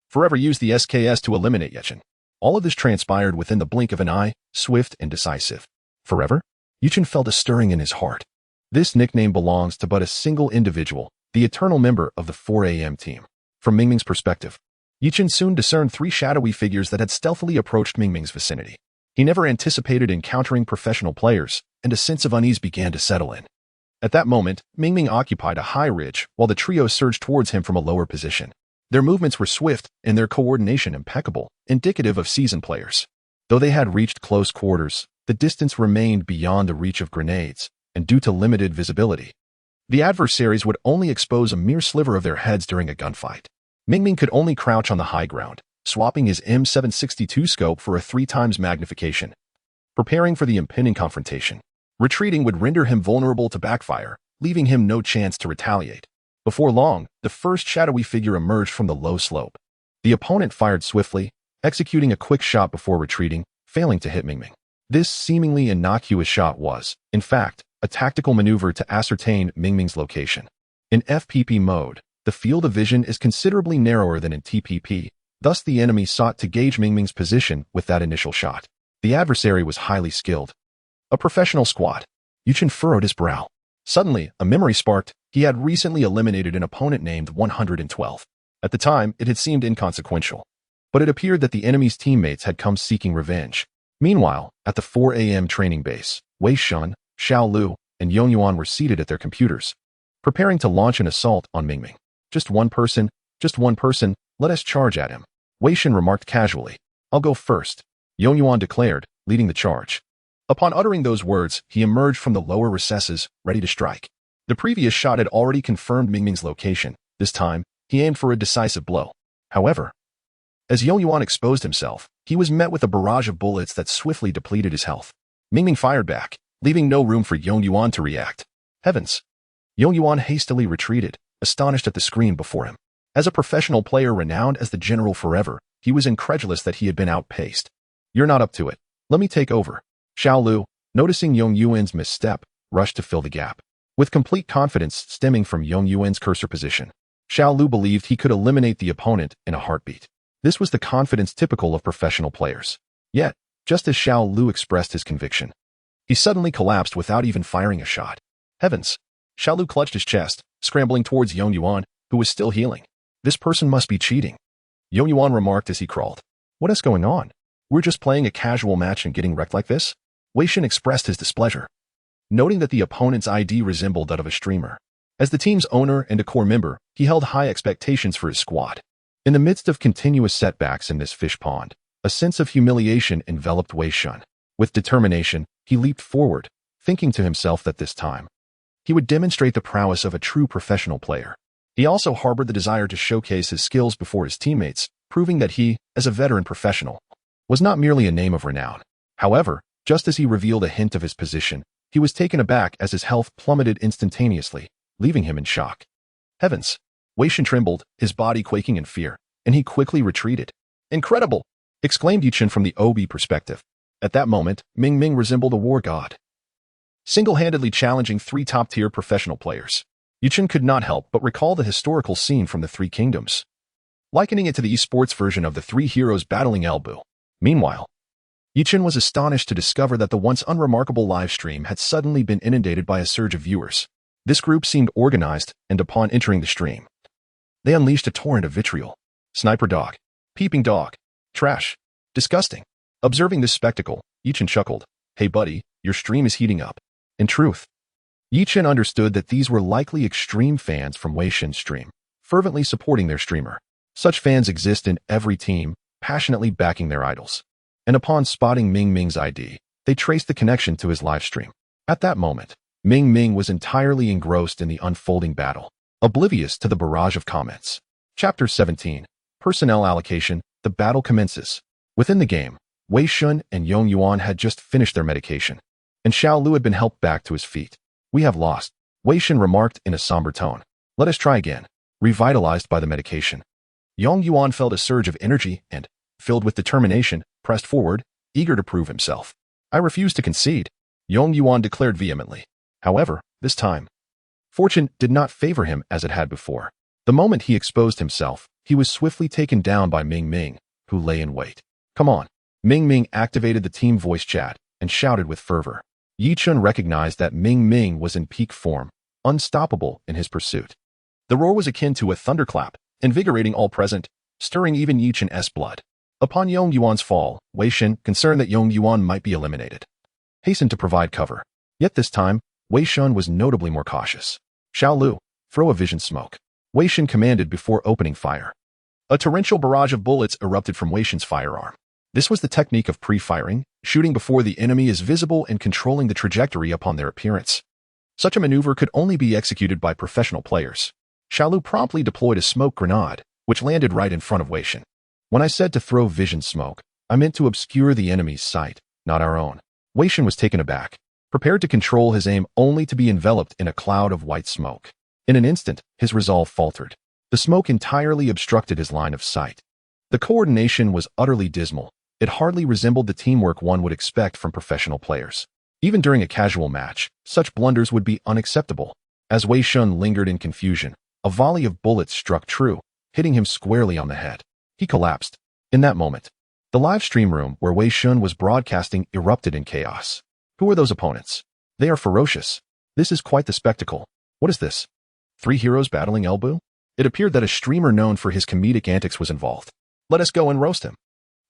Forever use the SKS to eliminate Yi Chen. All of this transpired within the blink of an eye, swift and decisive. Forever? Yi Chen felt a stirring in his heart. This nickname belongs to but a single individual, the eternal member of the 4 AM team. From Ming Ming's perspective, Yi Chen soon discerned 3 shadowy figures that had stealthily approached Ming Ming's vicinity. He never anticipated encountering professional players, and a sense of unease began to settle in. At that moment, Ming occupied a high ridge while the trio surged towards him from a lower position. Their movements were swift and their coordination impeccable, indicative of seasoned players. Though they had reached close quarters, the distance remained beyond the reach of grenades, and due to limited visibility, the adversaries would only expose a mere sliver of their heads during a gunfight. Ming could only crouch on the high ground, swapping his M762 scope for a 3x magnification, preparing for the impending confrontation. Retreating would render him vulnerable to backfire, leaving him no chance to retaliate. Before long, the first shadowy figure emerged from the low slope. The opponent fired swiftly, executing a quick shot before retreating, failing to hit Ming. This seemingly innocuous shot was, in fact, a tactical maneuver to ascertain Ming's location. In FPP mode, the field of vision is considerably narrower than in TPP, thus the enemy sought to gauge Ming's position with that initial shot. The adversary was highly skilled. A professional squad. Yuchen furrowed his brow. Suddenly, a memory sparked. He had recently eliminated an opponent named 112. At the time, it had seemed inconsequential, but it appeared that the enemy's teammates had come seeking revenge. Meanwhile, at the 4 a.m. training base, Wei Shun, Xiao Lu, and Yong Yuan were seated at their computers, preparing to launch an assault on Ming. Just one person, let us charge at him. Wei Shun remarked casually. I'll go first, Yong Yuan declared, leading the charge. Upon uttering those words, he emerged from the lower recesses, ready to strike. The previous shot had already confirmed Ming's location. This time, he aimed for a decisive blow. However, as Yong Yuan exposed himself, he was met with a barrage of bullets that swiftly depleted his health. Ming fired back, leaving no room for Yong Yuan to react. Heavens! Yong Yuan hastily retreated, astonished at the screen before him. As a professional player renowned as the General Forever, he was incredulous that he had been outpaced. You're not up to it. Let me take over. Xiao Lu, noticing Yong Yuan's misstep, rushed to fill the gap. With complete confidence stemming from Yong Yuan's cursor position, Xiao Lu believed he could eliminate the opponent in a heartbeat. This was the confidence typical of professional players. Yet, just as Xiao Lu expressed his conviction, he suddenly collapsed without even firing a shot. Heavens! Xiao Lu clutched his chest, scrambling towards Yong Yuan, who was still healing. This person must be cheating, Yong Yuan remarked as he crawled. What is going on? We're just playing a casual match and getting wrecked like this? Wei Shun expressed his displeasure, noting that the opponent's ID resembled that of a streamer. As the team's owner and a core member, he held high expectations for his squad. In the midst of continuous setbacks in this fish pond, a sense of humiliation enveloped Wei Shun. With determination, he leaped forward, thinking to himself that this time, he would demonstrate the prowess of a true professional player. He also harbored the desire to showcase his skills before his teammates, proving that he, as a veteran professional, was not merely a name of renown. However, just as he revealed a hint of his position, he was taken aback as his health plummeted instantaneously, leaving him in shock. Heavens! Wei Shun trembled, his body quaking in fear, and he quickly retreated. Incredible! Exclaimed Yuchen from the OB perspective. At that moment, Ming resembled a war god, single-handedly challenging 3 top-tier professional players. Yuchen could not help but recall the historical scene from the Three Kingdoms, likening it to the esports version of the 3 heroes battling Elbu. Meanwhile, Yuchen was astonished to discover that the once unremarkable live stream had suddenly been inundated by a surge of viewers. This group seemed organized, and upon entering the stream, they unleashed a torrent of vitriol. Sniper dog. Peeping dog. Trash. Disgusting. Observing this spectacle, Yuchen chuckled. Hey buddy, your stream is heating up. In truth, Yuchen understood that these were likely extreme fans from Wei Shun's stream, fervently supporting their streamer. Such fans exist in every team, passionately backing their idols. And upon spotting Ming's ID, they traced the connection to his live stream. At that moment, Ming was entirely engrossed in the unfolding battle, oblivious to the barrage of comments. Chapter 17. Personnel Allocation. The battle commences. Within the game, Wei Shun and Yong Yuan had just finished their medication, and Xiao Lu had been helped back to his feet. We have lost, Wei Shun remarked in a somber tone. Let us try again. Revitalized by the medication, Yong Yuan felt a surge of energy and, filled with determination, pressed forward, eager to prove himself. I refuse to concede, Yong Yuan declared vehemently. However, this time, fortune did not favor him as it had before. The moment he exposed himself, he was swiftly taken down by Ming, who lay in wait. Come on. Ming activated the team voice chat and shouted with fervor. Yuchen recognized that Ming was in peak form, unstoppable in his pursuit. The roar was akin to a thunderclap, invigorating all present, stirring even Yuchen's blood. Upon Yong Yuan's fall, Wei Shen, concerned that Yong Yuan might be eliminated, hastened to provide cover. Yet this time, Wei Shen was notably more cautious. Xiao Lu, throw a vision smoke. Wei Shen commanded before opening fire. A torrential barrage of bullets erupted from Wei Shen's firearm. This was the technique of pre-firing, shooting before the enemy is visible and controlling the trajectory upon their appearance. Such a maneuver could only be executed by professional players. Xiao Lu promptly deployed a smoke grenade, which landed right in front of Wei Shen. When I said to throw vision smoke, I meant to obscure the enemy's sight, not our own. Wei Shen was taken aback, prepared to control his aim only to be enveloped in a cloud of white smoke. In an instant, his resolve faltered. The smoke entirely obstructed his line of sight. The coordination was utterly dismal. It hardly resembled the teamwork one would expect from professional players. Even during a casual match, such blunders would be unacceptable. As Wei Shen lingered in confusion, a volley of bullets struck true, hitting him squarely on the head. He collapsed. In that moment, the live stream room where Wei Shen was broadcasting erupted in chaos. Who are those opponents? They are ferocious. This is quite the spectacle. What is this? 3 heroes battling Elbu? It appeared that a streamer known for his comedic antics was involved. Let us go and roast him.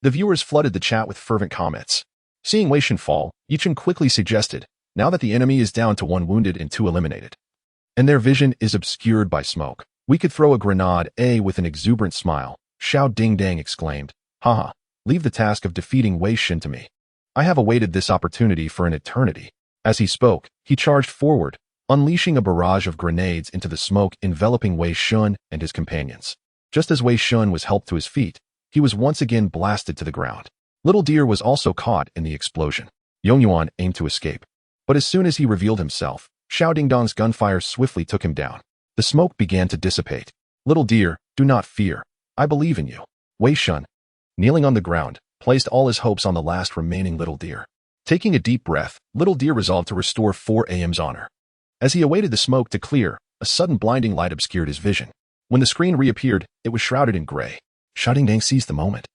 The viewers flooded the chat with fervent comments. Seeing Wei Shen fall, Yichen quickly suggested, now that the enemy is down to 1 wounded and 2 eliminated, and their vision is obscured by smoke, we could throw a grenade. With an exuberant smile, Xiao Dingdang exclaimed, haha, leave the task of defeating Wei Shen to me. I have awaited this opportunity for an eternity. As he spoke, he charged forward, unleashing a barrage of grenades into the smoke enveloping Wei Shen and his companions. Just as Wei Shen was helped to his feet, he was once again blasted to the ground. Little Deer was also caught in the explosion. Yong Yuan aimed to escape, but as soon as he revealed himself, Xiao Dingdong's gunfire swiftly took him down. The smoke began to dissipate. Little Deer, do not fear. I believe in you. Wei Shen, kneeling on the ground, placed all his hopes on the last remaining Little Deer. Taking a deep breath, Little Deer resolved to restore 4AM's honor. As he awaited the smoke to clear, a sudden blinding light obscured his vision. When the screen reappeared, it was shrouded in gray. Xiao Dingdang seized the moment,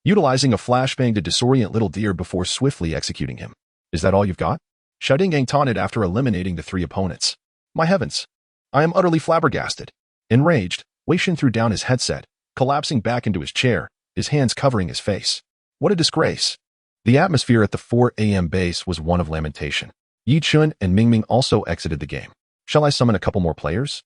utilizing a flashbang to disorient Little Deer before swiftly executing him. Is that all you've got? Xiao Dingdang taunted after eliminating the 3 opponents. My heavens! I am utterly flabbergasted. Enraged, Wei Shen threw down his headset, collapsing back into his chair, his hands covering his face. What a disgrace! The atmosphere at the 4AM base was one of lamentation. Yichen and Mingming also exited the game. Shall I summon a couple more players?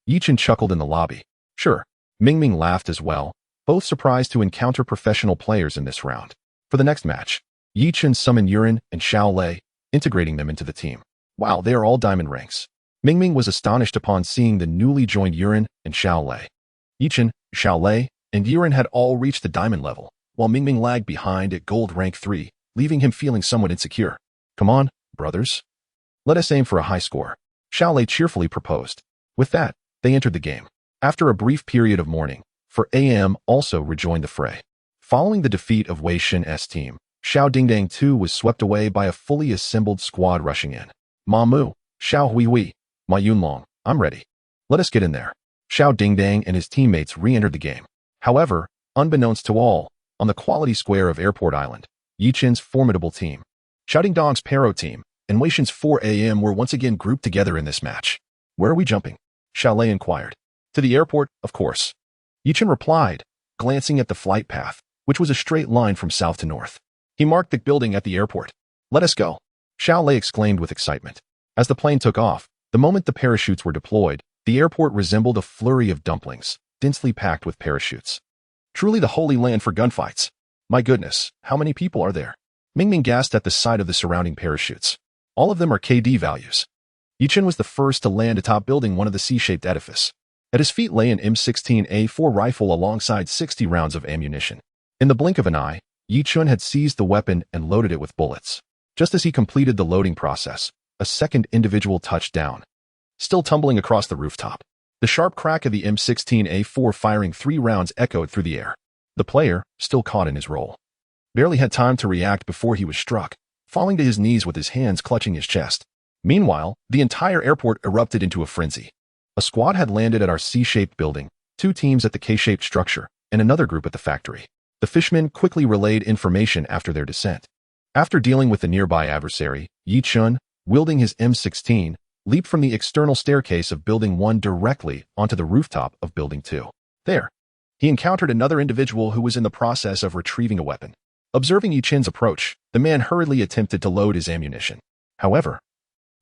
Yichen chuckled in the lobby. Sure. Mingming laughed as well, both surprised to encounter professional players in this round. For the next match, Yichen summoned Yuren and Xiao Lei, integrating them into the team. Wow, they are all diamond ranks. Mingming was astonished upon seeing the newly joined Yuren and Xiao Lei. Yichen, Xiao Lei, and Yuren had all reached the diamond level, while Mingming lagged behind at gold rank 3, leaving him feeling somewhat insecure. Come on, brothers. Let us aim for a high score, Xiao Lei cheerfully proposed. With that, they entered the game. After a brief period of mourning, 4AM also rejoined the fray. Following the defeat of Wei Shen's team, Xiao Dingdang too was swept away by a fully assembled squad rushing in. Ma Mu, Xiao Huihui, Ma Yunlong, I'm ready. Let us get in there. Xiao Dingdang and his teammates re-entered the game. However, unbeknownst to all, on the quality square of Airport Island, Yichen's formidable team, Xiao Dingdong's Paro team, and Wei Shen's 4AM were once again grouped together in this match. Where are we jumping? Xiao Lei inquired. To the airport, of course. Yichen replied, glancing at the flight path, which was a straight line from south to north. He marked the building at the airport. Let us go. Xiao Lei exclaimed with excitement. As the plane took off, the moment the parachutes were deployed, the airport resembled a flurry of dumplings, densely packed with parachutes. Truly the holy land for gunfights. My goodness, how many people are there? Mingming gasped at the sight of the surrounding parachutes. All of them are KD values. Yichen was the first to land atop building one of the C-shaped edifice. At his feet lay an M16A4 rifle alongside 60 rounds of ammunition. In the blink of an eye, Yichen had seized the weapon and loaded it with bullets. Just as he completed the loading process, a second individual touched down, still tumbling across the rooftop. The sharp crack of the M16A4 firing 3 rounds echoed through the air. The player, still caught in his role, barely had time to react before he was struck, falling to his knees with his hands clutching his chest. Meanwhile, the entire airport erupted into a frenzy. A squad had landed at our C-shaped building, 2 teams at the K-shaped structure, and another group at the factory. The fishmen quickly relayed information after their descent. After dealing with the nearby adversary, Yichen, wielding his M16, leaped from the external staircase of Building 1 directly onto the rooftop of Building 2. There, he encountered another individual who was in the process of retrieving a weapon. Observing Yichen's approach, the man hurriedly attempted to load his ammunition. However,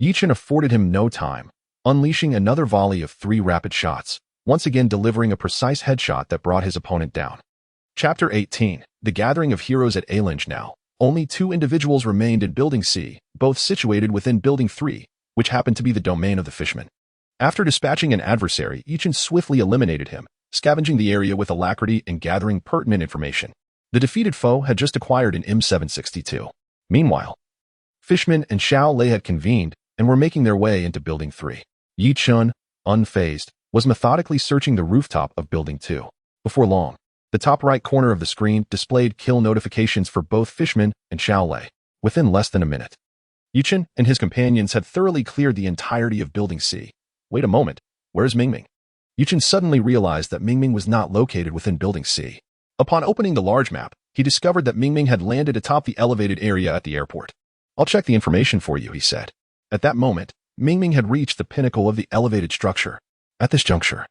Yichen afforded him no time, unleashing another volley of 3 rapid shots, once again delivering a precise headshot that brought his opponent down. Chapter 18. The Gathering of Heroes at Alinge. Now, only 2 individuals remained in Building C, both situated within Building 3, which happened to be the domain of the fishermen. After dispatching an adversary, Yichen swiftly eliminated him, scavenging the area with alacrity and gathering pertinent information. The defeated foe had just acquired an M762. Meanwhile, Fishman and Xiao Lei had convened and were making their way into Building 3. Yichen, unfazed, was methodically searching the rooftop of Building 2. Before long, the top right corner of the screen displayed kill notifications for both Fishman and Xiao Lei. Within less than a minute, Yichen and his companions had thoroughly cleared the entirety of Building C. Wait a moment, where's Mingming? Yichen suddenly realized that Mingming was not located within Building C. Upon opening the large map, he discovered that Mingming had landed atop the elevated area at the airport. I'll check the information for you, he said. At that moment, Mingming had reached the pinnacle of the elevated structure. At this juncture,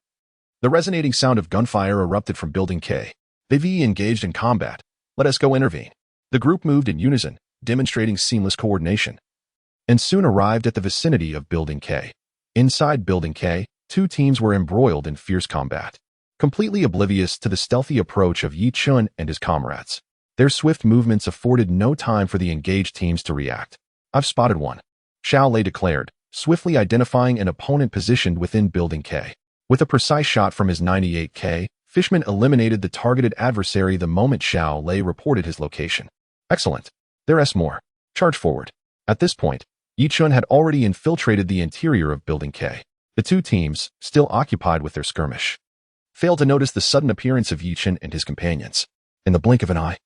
the resonating sound of gunfire erupted from Building K. Vivi engaged in combat. Let us go intervene. The group moved in unison, demonstrating seamless coordination, and soon arrived at the vicinity of Building K. Inside Building K, 2 teams were embroiled in fierce combat, completely oblivious to the stealthy approach of Yichen and his comrades. Their swift movements afforded no time for the engaged teams to react. I've spotted one, Xiao Lei declared, swiftly identifying an opponent positioned within Building K. With a precise shot from his 98K, Fishman eliminated the targeted adversary the moment Xiao Lei reported his location. Excellent. There's more. Charge forward. At this point, Yichen had already infiltrated the interior of Building K. The 2 teams, still occupied with their skirmish, failed to notice the sudden appearance of Yichen and his companions. In the blink of an eye,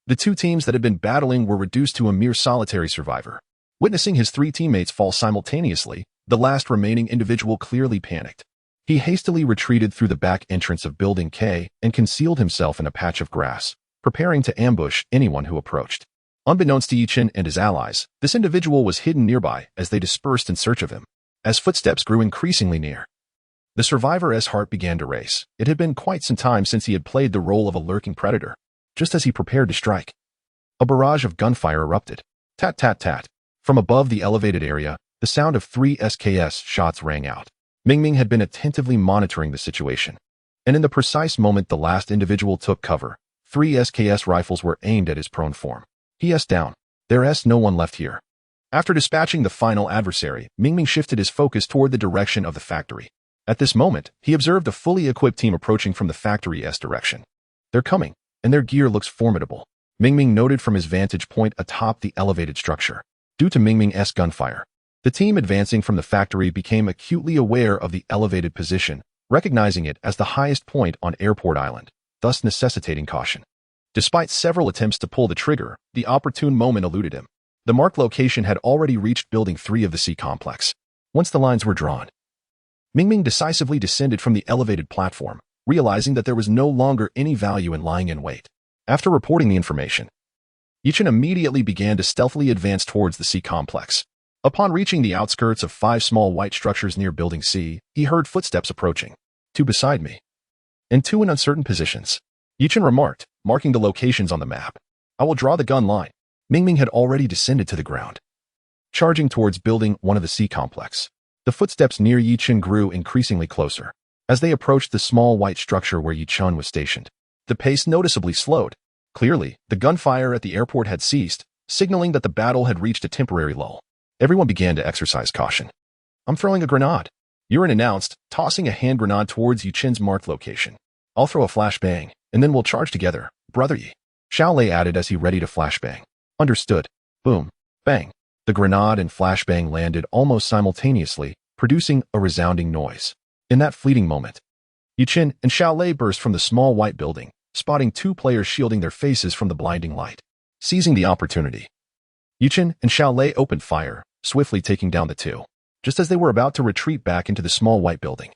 the 2 teams that had been battling were reduced to a mere solitary survivor. Witnessing his 3 teammates fall simultaneously, the last remaining individual clearly panicked. He hastily retreated through the back entrance of Building K and concealed himself in a patch of grass, preparing to ambush anyone who approached. Unbeknownst to Yichen and his allies, this individual was hidden nearby as they dispersed in search of him. As footsteps grew increasingly near, the survivor's heart began to race. It had been quite some time since he had played the role of a lurking predator. Just as he prepared to strike, a barrage of gunfire erupted. Tat tat tat. From above the elevated area, the sound of 3 SKS shots rang out. Mingming had been attentively monitoring the situation, and in the precise moment the last individual took cover, 3 SKS rifles were aimed at his prone form. He down. There's no one left here. After dispatching the final adversary, Mingming shifted his focus toward the direction of the factory. At this moment, he observed a fully equipped team approaching from the factory's direction. They're coming, and their gear looks formidable, Mingming noted from his vantage point atop the elevated structure. Due to Mingming's gunfire, the team advancing from the factory became acutely aware of the elevated position, recognizing it as the highest point on Airport Island, thus necessitating caution. Despite several attempts to pull the trigger, the opportune moment eluded him. The marked location had already reached Building 3 of the C complex. Once the lines were drawn, Mingming decisively descended from the elevated platform, realizing that there was no longer any value in lying in wait. After reporting the information, Yichen immediately began to stealthily advance towards the C complex. Upon reaching the outskirts of 5 small white structures near Building C, he heard footsteps approaching. 2 beside me, and 2 in uncertain positions, Yichen remarked, marking the locations on the map. I will draw the gun line. Mingming had already descended to the ground, charging towards Building 1 of the C complex. The footsteps near Yichen grew increasingly closer. As they approached the small white structure where Yichen was stationed, the pace noticeably slowed. Clearly, the gunfire at the airport had ceased, signaling that the battle had reached a temporary lull. Everyone began to exercise caution. I'm throwing a grenade, Yurin announced, tossing a hand grenade towards Yichen's marked location. I'll throw a flashbang, and then we'll charge together, brother Yi. Xiao Lei added as he readied a flashbang. Understood. Boom. Bang. The grenade and flashbang landed almost simultaneously, producing a resounding noise. In that fleeting moment, Yichen and Xiao Lei burst from the small white building, spotting 2 players shielding their faces from the blinding light. Seizing the opportunity, Yichen and Xiao Lei opened fire, swiftly taking down the 2. Just as they were about to retreat back into the small white building,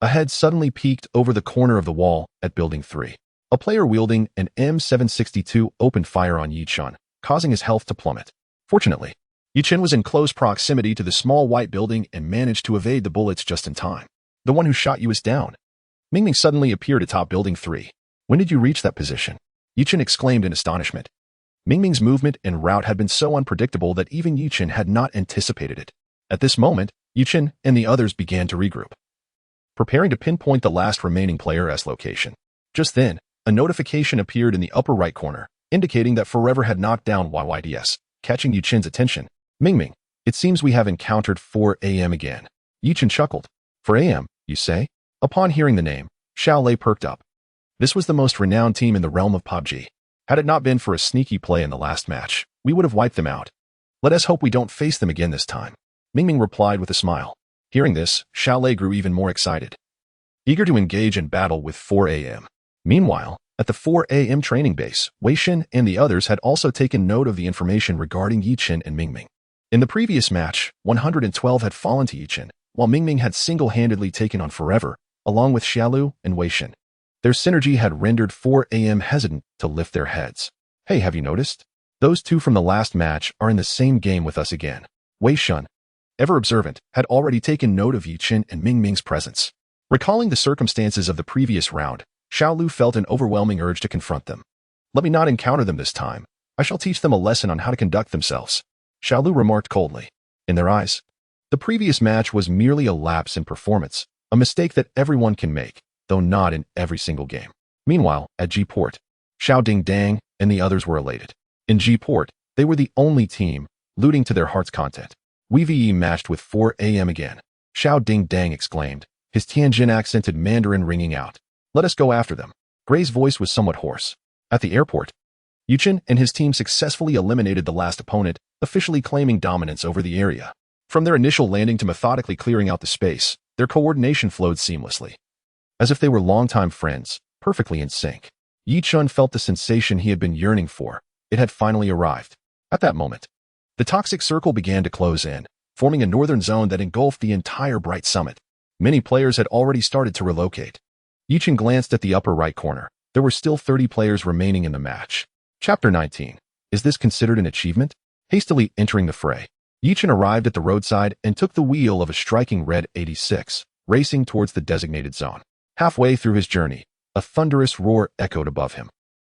a head suddenly peeked over the corner of the wall at Building 3. A player wielding an M762 opened fire on Yichen, causing his health to plummet. Fortunately, Yichen was in close proximity to the small white building and managed to evade the bullets just in time. The one who shot you is down. Mingming suddenly appeared atop Building 3. When did you reach that position? Yichen exclaimed in astonishment. Mingming's movement and route had been so unpredictable that even Yichen had not anticipated it. At this moment, Yichen and the others began to regroup, preparing to pinpoint the last remaining player's location. Just then, a notification appeared in the upper right corner, indicating that Forever had knocked down YYDS, catching Yichen's attention. Mingming, it seems we have encountered 4 a.m. again. Yichen chuckled. 4 a.m., you say? Upon hearing the name, Xiao Lei perked up. This was the most renowned team in the realm of PUBG. Had it not been for a sneaky play in the last match, we would have wiped them out. Let us hope we don't face them again this time. Mingming replied with a smile. Hearing this, Xiao Lei grew even more excited, eager to engage in battle with 4 a.m. Meanwhile, at the 4 a.m. training base, Wei Shen and the others had also taken note of the information regarding Yichen and Mingming. In the previous match, 112 had fallen to Yichen, while Mingming had single-handedly taken on Forever, along with Xiaolu and Wei Shen. Their synergy had rendered 4 a.m. hesitant to lift their heads. Hey, have you noticed? Those two from the last match are in the same game with us again. Wei Shen, ever observant, had already taken note of Yichen and Mingming's presence. Recalling the circumstances of the previous round, Xiaolu felt an overwhelming urge to confront them. Let me not encounter them this time. I shall teach them a lesson on how to conduct themselves, Xiaolu remarked coldly. In their eyes, the previous match was merely a lapse in performance, a mistake that everyone can make, though not in every single game. Meanwhile, at G-Port, Xiao Ding Dang and the others were elated. In G-Port, they were the only team looting to their heart's content. We VE matched with 4 a.m. again, Xiao Ding Dang exclaimed, his Tianjin-accented Mandarin ringing out. Let us go after them. Gray's voice was somewhat hoarse. At the airport, Yichen and his team successfully eliminated the last opponent, officially claiming dominance over the area. From their initial landing to methodically clearing out the space, their coordination flowed seamlessly, as if they were longtime friends, perfectly in sync. Yichen felt the sensation he had been yearning for. It had finally arrived. At that moment, the toxic circle began to close in, forming a northern zone that engulfed the entire Bright Summit. Many players had already started to relocate. Yichen glanced at the upper right corner. There were still 30 players remaining in the match. Chapter 19. Is this considered an achievement? Hastily entering the fray, Yichen arrived at the roadside and took the wheel of a striking red 86, racing towards the designated zone. Halfway through his journey, a thunderous roar echoed above him.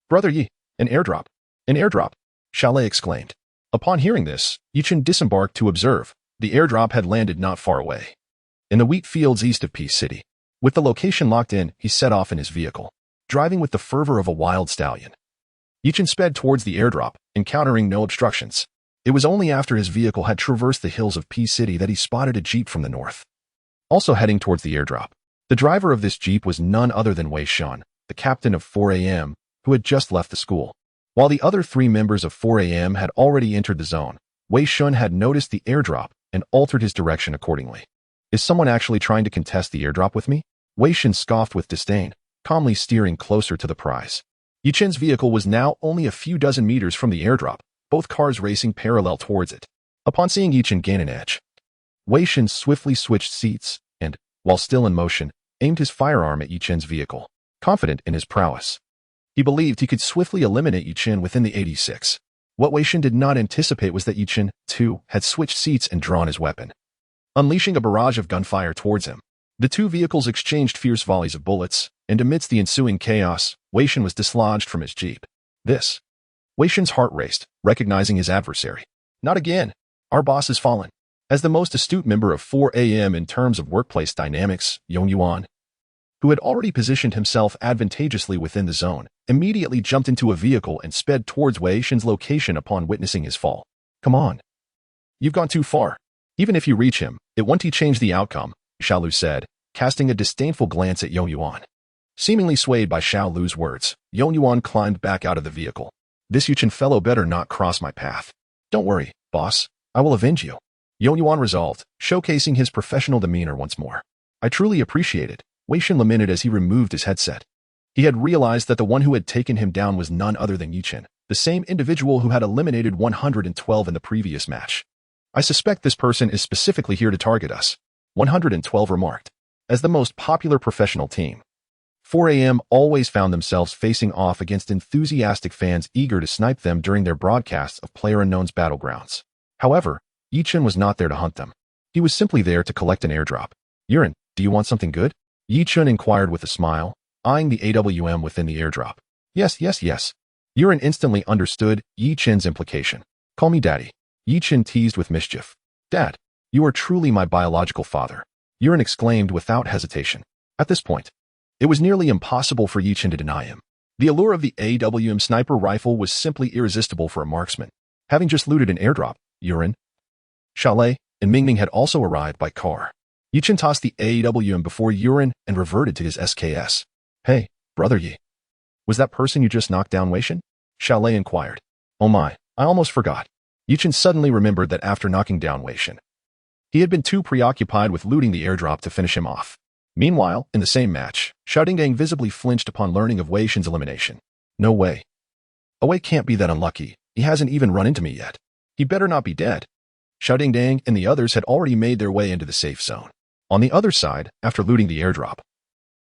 Brother Yi, an airdrop! An airdrop! Chalet exclaimed. Upon hearing this, Yichen disembarked to observe. The airdrop had landed not far away, in the wheat fields east of Peace City. With the location locked in, he set off in his vehicle, driving with the fervor of a wild stallion. Yichen sped towards the airdrop, encountering no obstructions. It was only after his vehicle had traversed the hills of Peace City that he spotted a jeep from the north, also heading towards the airdrop. The driver of this jeep was none other than Wei Shen, the captain of 4 a.m., who had just left the school. While the other 3 members of 4 a.m. had already entered the zone, Wei Shen had noticed the airdrop and altered his direction accordingly. Is someone actually trying to contest the airdrop with me? Wei Shen scoffed with disdain, calmly steering closer to the prize. Yichen's vehicle was now only a few dozen meters from the airdrop, both cars racing parallel towards it. Upon seeing Yichen gain an edge, Wei Shen swiftly switched seats and, while still in motion, aimed his firearm at Yichen's vehicle, confident in his prowess. He believed he could swiftly eliminate Yichen within the 86. What Wei Shen did not anticipate was that Yichen, too, had switched seats and drawn his weapon, unleashing a barrage of gunfire towards him. The 2 vehicles exchanged fierce volleys of bullets, and amidst the ensuing chaos, Wei Shen was dislodged from his jeep. Wei Shen's heart raced, recognizing his adversary. Not again. Our boss has fallen. As the most astute member of 4 a.m. in terms of workplace dynamics, Yong Yuan, who had already positioned himself advantageously within the zone, immediately jumped into a vehicle and sped towards Wei Shen's location upon witnessing his fall. Come on. You've gone too far. Even if you reach him, it won't change the outcome, Xiaolu said, casting a disdainful glance at Yong Yuan. Seemingly swayed by Xiaolu's words, Yong Yuan climbed back out of the vehicle. This Yichen fellow better not cross my path. Don't worry, boss. I will avenge you. Yong Yuan resolved, showcasing his professional demeanor once more. I truly appreciate it, Wei Shen lamented as he removed his headset. He had realized that the one who had taken him down was none other than Yichen, the same individual who had eliminated 112 in the previous match. I suspect this person is specifically here to target us, 112 remarked. As the most popular professional team, 4 a.m. always found themselves facing off against enthusiastic fans eager to snipe them during their broadcasts of PlayerUnknown's battlegrounds. However, Yichen was not there to hunt them. He was simply there to collect an airdrop. Yuren, do you want something good? Yi Chun inquired with a smile, eyeing the AWM within the airdrop. Yes, yes, yes. Yuren instantly understood Yi Chin's implication. Call me Daddy. Yi Chin teased with mischief. Dad, you are truly my biological father. Yuren exclaimed without hesitation. At this point, it was nearly impossible for Yi Chin to deny him. The allure of the AWM sniper rifle was simply irresistible for a marksman. Having just looted an airdrop, Yuren, Xiaolei, and Mingming had also arrived by car. Yi Chin tossed the AWM before Yuren and reverted to his SKS. Hey, brother Yi. Was that person you just knocked down Weishan? Xiaolei inquired. Oh my, I almost forgot. Yi Chin suddenly remembered that after knocking down Weishan, he had been too preoccupied with looting the airdrop to finish him off. Meanwhile, in the same match, Xiaodingdang visibly flinched upon learning of Wei Shen's elimination. No way. Wei can't be that unlucky. He hasn't even run into me yet. He better not be dead. Xiaodingdang and the others had already made their way into the safe zone. On the other side, after looting the airdrop,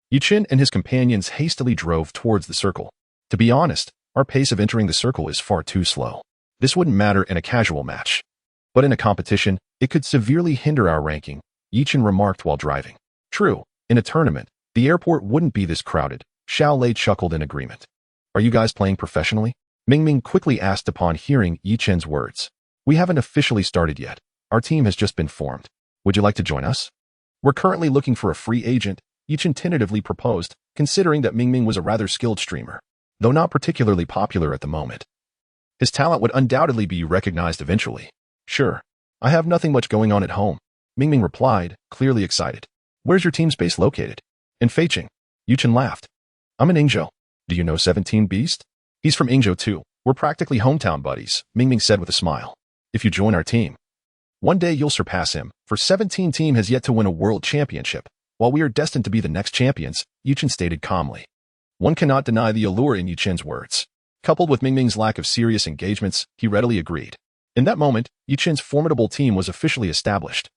Yi Chin and his companions hastily drove towards the circle. To be honest, our pace of entering the circle is far too slow. This wouldn't matter in a casual match. But in a competition, it could severely hinder our ranking, Yi Chin remarked while driving. True. In a tournament, the airport wouldn't be this crowded. Xiaolei chuckled in agreement. Are you guys playing professionally? Mingming quickly asked upon hearing Yi Chin's words. We haven't officially started yet. Our team has just been formed. Would you like to join us? We're currently looking for a free agent, Yi Chin tentatively proposed, considering that Mingming was a rather skilled streamer, though not particularly popular at the moment. His talent would undoubtedly be recognized eventually. Sure. I have nothing much going on at home, Mingming replied, clearly excited. Where's your team's base located? In Feiqing. Yi Chin laughed. I'm in Yingzhou. Do you know 17 Beast? He's from Yingzhou too. We're practically hometown buddies, Mingming said with a smile. If you join our team, one day you'll surpass him, for 17 team has yet to win a world championship, while we are destined to be the next champions, Yi Chin stated calmly. One cannot deny the allure in Yi Chin's words. Coupled with Mingming's lack of serious engagements, he readily agreed. In that moment, Yi Chin's formidable team was officially established.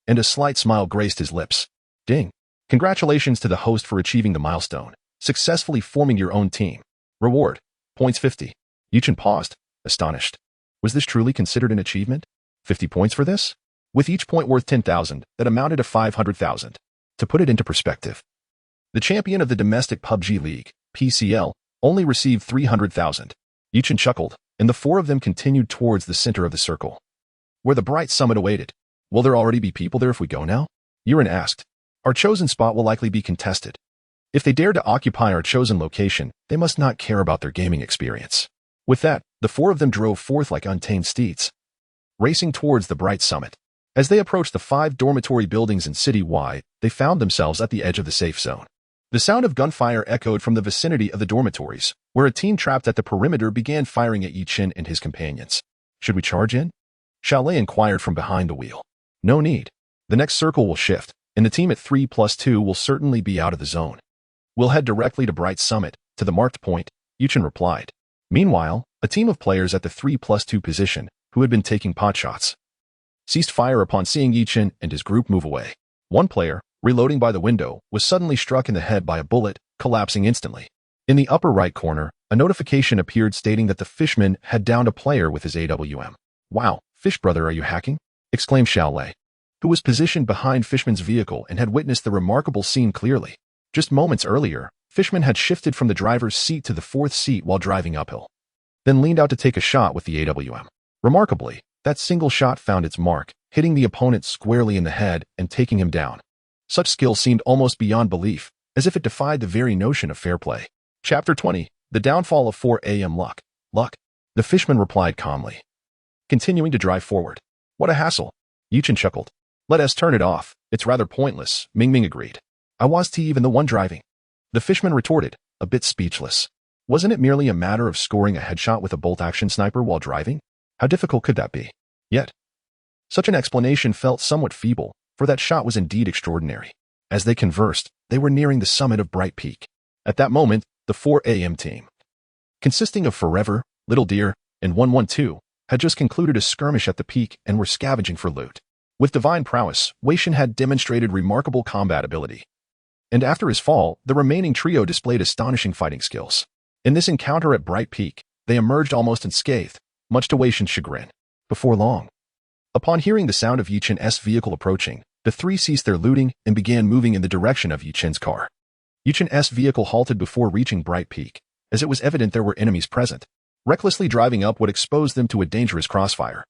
And a slight smile graced his lips. Ding. Congratulations to the host for achieving the milestone, successfully forming your own team. Reward. Points 50. Yi Chin paused, astonished. Was this truly considered an achievement? 50 points for this? With each point worth 10,000, that amounted to 500,000. To put it into perspective, the champion of the domestic PUBG League, PCL, only received 300,000. Yi Chin chuckled, and the four of them continued towards the center of the circle, where the bright summit awaited. Will there already be people there if we go now? Yuren asked. Our chosen spot will likely be contested. If they dare to occupy our chosen location, they must not care about their gaming experience. With that, the four of them drove forth like untamed steeds, racing towards the bright summit. As they approached the 5 dormitory buildings in city-wide, they found themselves at the edge of the safe zone. The sound of gunfire echoed from the vicinity of the dormitories, where a team trapped at the perimeter began firing at Yi Chin and his companions. Should we charge in? Xiaolei inquired from behind the wheel. No need. The next circle will shift, and the team at 3+2 will certainly be out of the zone. We'll head directly to Bright Summit, to the marked point, Yi Chin replied. Meanwhile, a team of players at the 3+2 position, who had been taking potshots, ceased fire upon seeing Yi Chin and his group move away. One player, reloading by the window, was suddenly struck in the head by a bullet, collapsing instantly. In the upper right corner, a notification appeared stating that the fishman had downed a player with his AWM. Wow, Fish brother, are you hacking? Exclaimed Xiaolei, who was positioned behind Fishman's vehicle and had witnessed the remarkable scene clearly. Just moments earlier, Fishman had shifted from the driver's seat to the 4th seat while driving uphill, then leaned out to take a shot with the AWM. Remarkably, that single shot found its mark, hitting the opponent squarely in the head and taking him down. Such skill seemed almost beyond belief, as if it defied the very notion of fair play. Chapter 20. The Downfall of 4 AM Luck. Luck? The Fishman replied calmly, continuing to drive forward. What a hassle. Yi Chin chuckled. Let us turn it off. It's rather pointless, Mingming agreed. I was even the one driving. The Fishman retorted, a bit speechless. Wasn't it merely a matter of scoring a headshot with a bolt-action sniper while driving? How difficult could that be? Yet, such an explanation felt somewhat feeble, for that shot was indeed extraordinary. As they conversed, they were nearing the summit of Bright Peak. At that moment, the 4 AM team, consisting of Forever, Little Deer, and 112, had just concluded a skirmish at the peak and were scavenging for loot. With divine prowess, Wei Shen had demonstrated remarkable combat ability. And after his fall, the remaining trio displayed astonishing fighting skills. In this encounter at Bright Peak, they emerged almost unscathed, much to Wei Shen's chagrin. Before long, upon hearing the sound of Yi Chin's vehicle approaching, The three ceased their looting and began moving in the direction of Yuchen's car. Yuchen's vehicle halted before reaching Bright Peak, as it was evident there were enemies present. Recklessly driving up would expose them to a dangerous crossfire.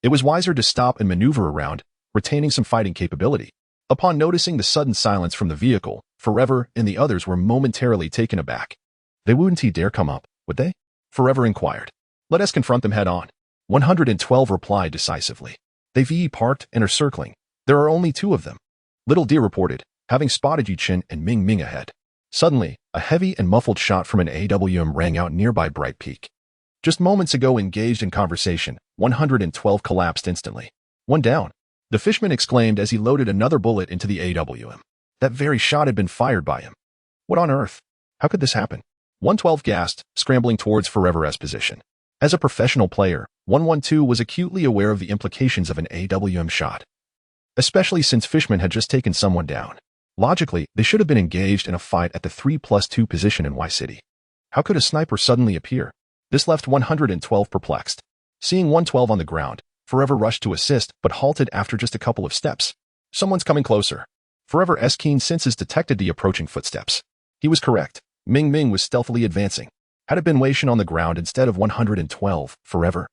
It was wiser to stop and maneuver around, retaining some fighting capability. Upon noticing the sudden silence from the vehicle, Forever and the others were momentarily taken aback. They wouldn't dare come up, would they? Forever inquired. Let us confront them head on. 112 replied decisively. They've parked and are circling. There are only two of them. Little Deer reported, having spotted Yuchen and Ming Ming ahead. Suddenly, a heavy and muffled shot from an AWM rang out nearby Bright Peak. Just moments ago engaged in conversation, 112 collapsed instantly. One down. The fishman exclaimed as he loaded another bullet into the AWM. That very shot had been fired by him. What on earth? How could this happen? 112 gasped, scrambling towards Forever's position. As a professional player, 112 was acutely aware of the implications of an AWM shot. Especially since Fishman had just taken someone down. Logically, they should have been engaged in a fight at the 3+2 position in Y City. How could a sniper suddenly appear? This left 112 perplexed. Seeing 112 on the ground, Forever rushed to assist but halted after just a couple of steps. Someone's coming closer. Forever's keen senses detected the approaching footsteps. He was correct. Ming Ming was stealthily advancing. Had it been Wei Shen on the ground instead of 112, Forever,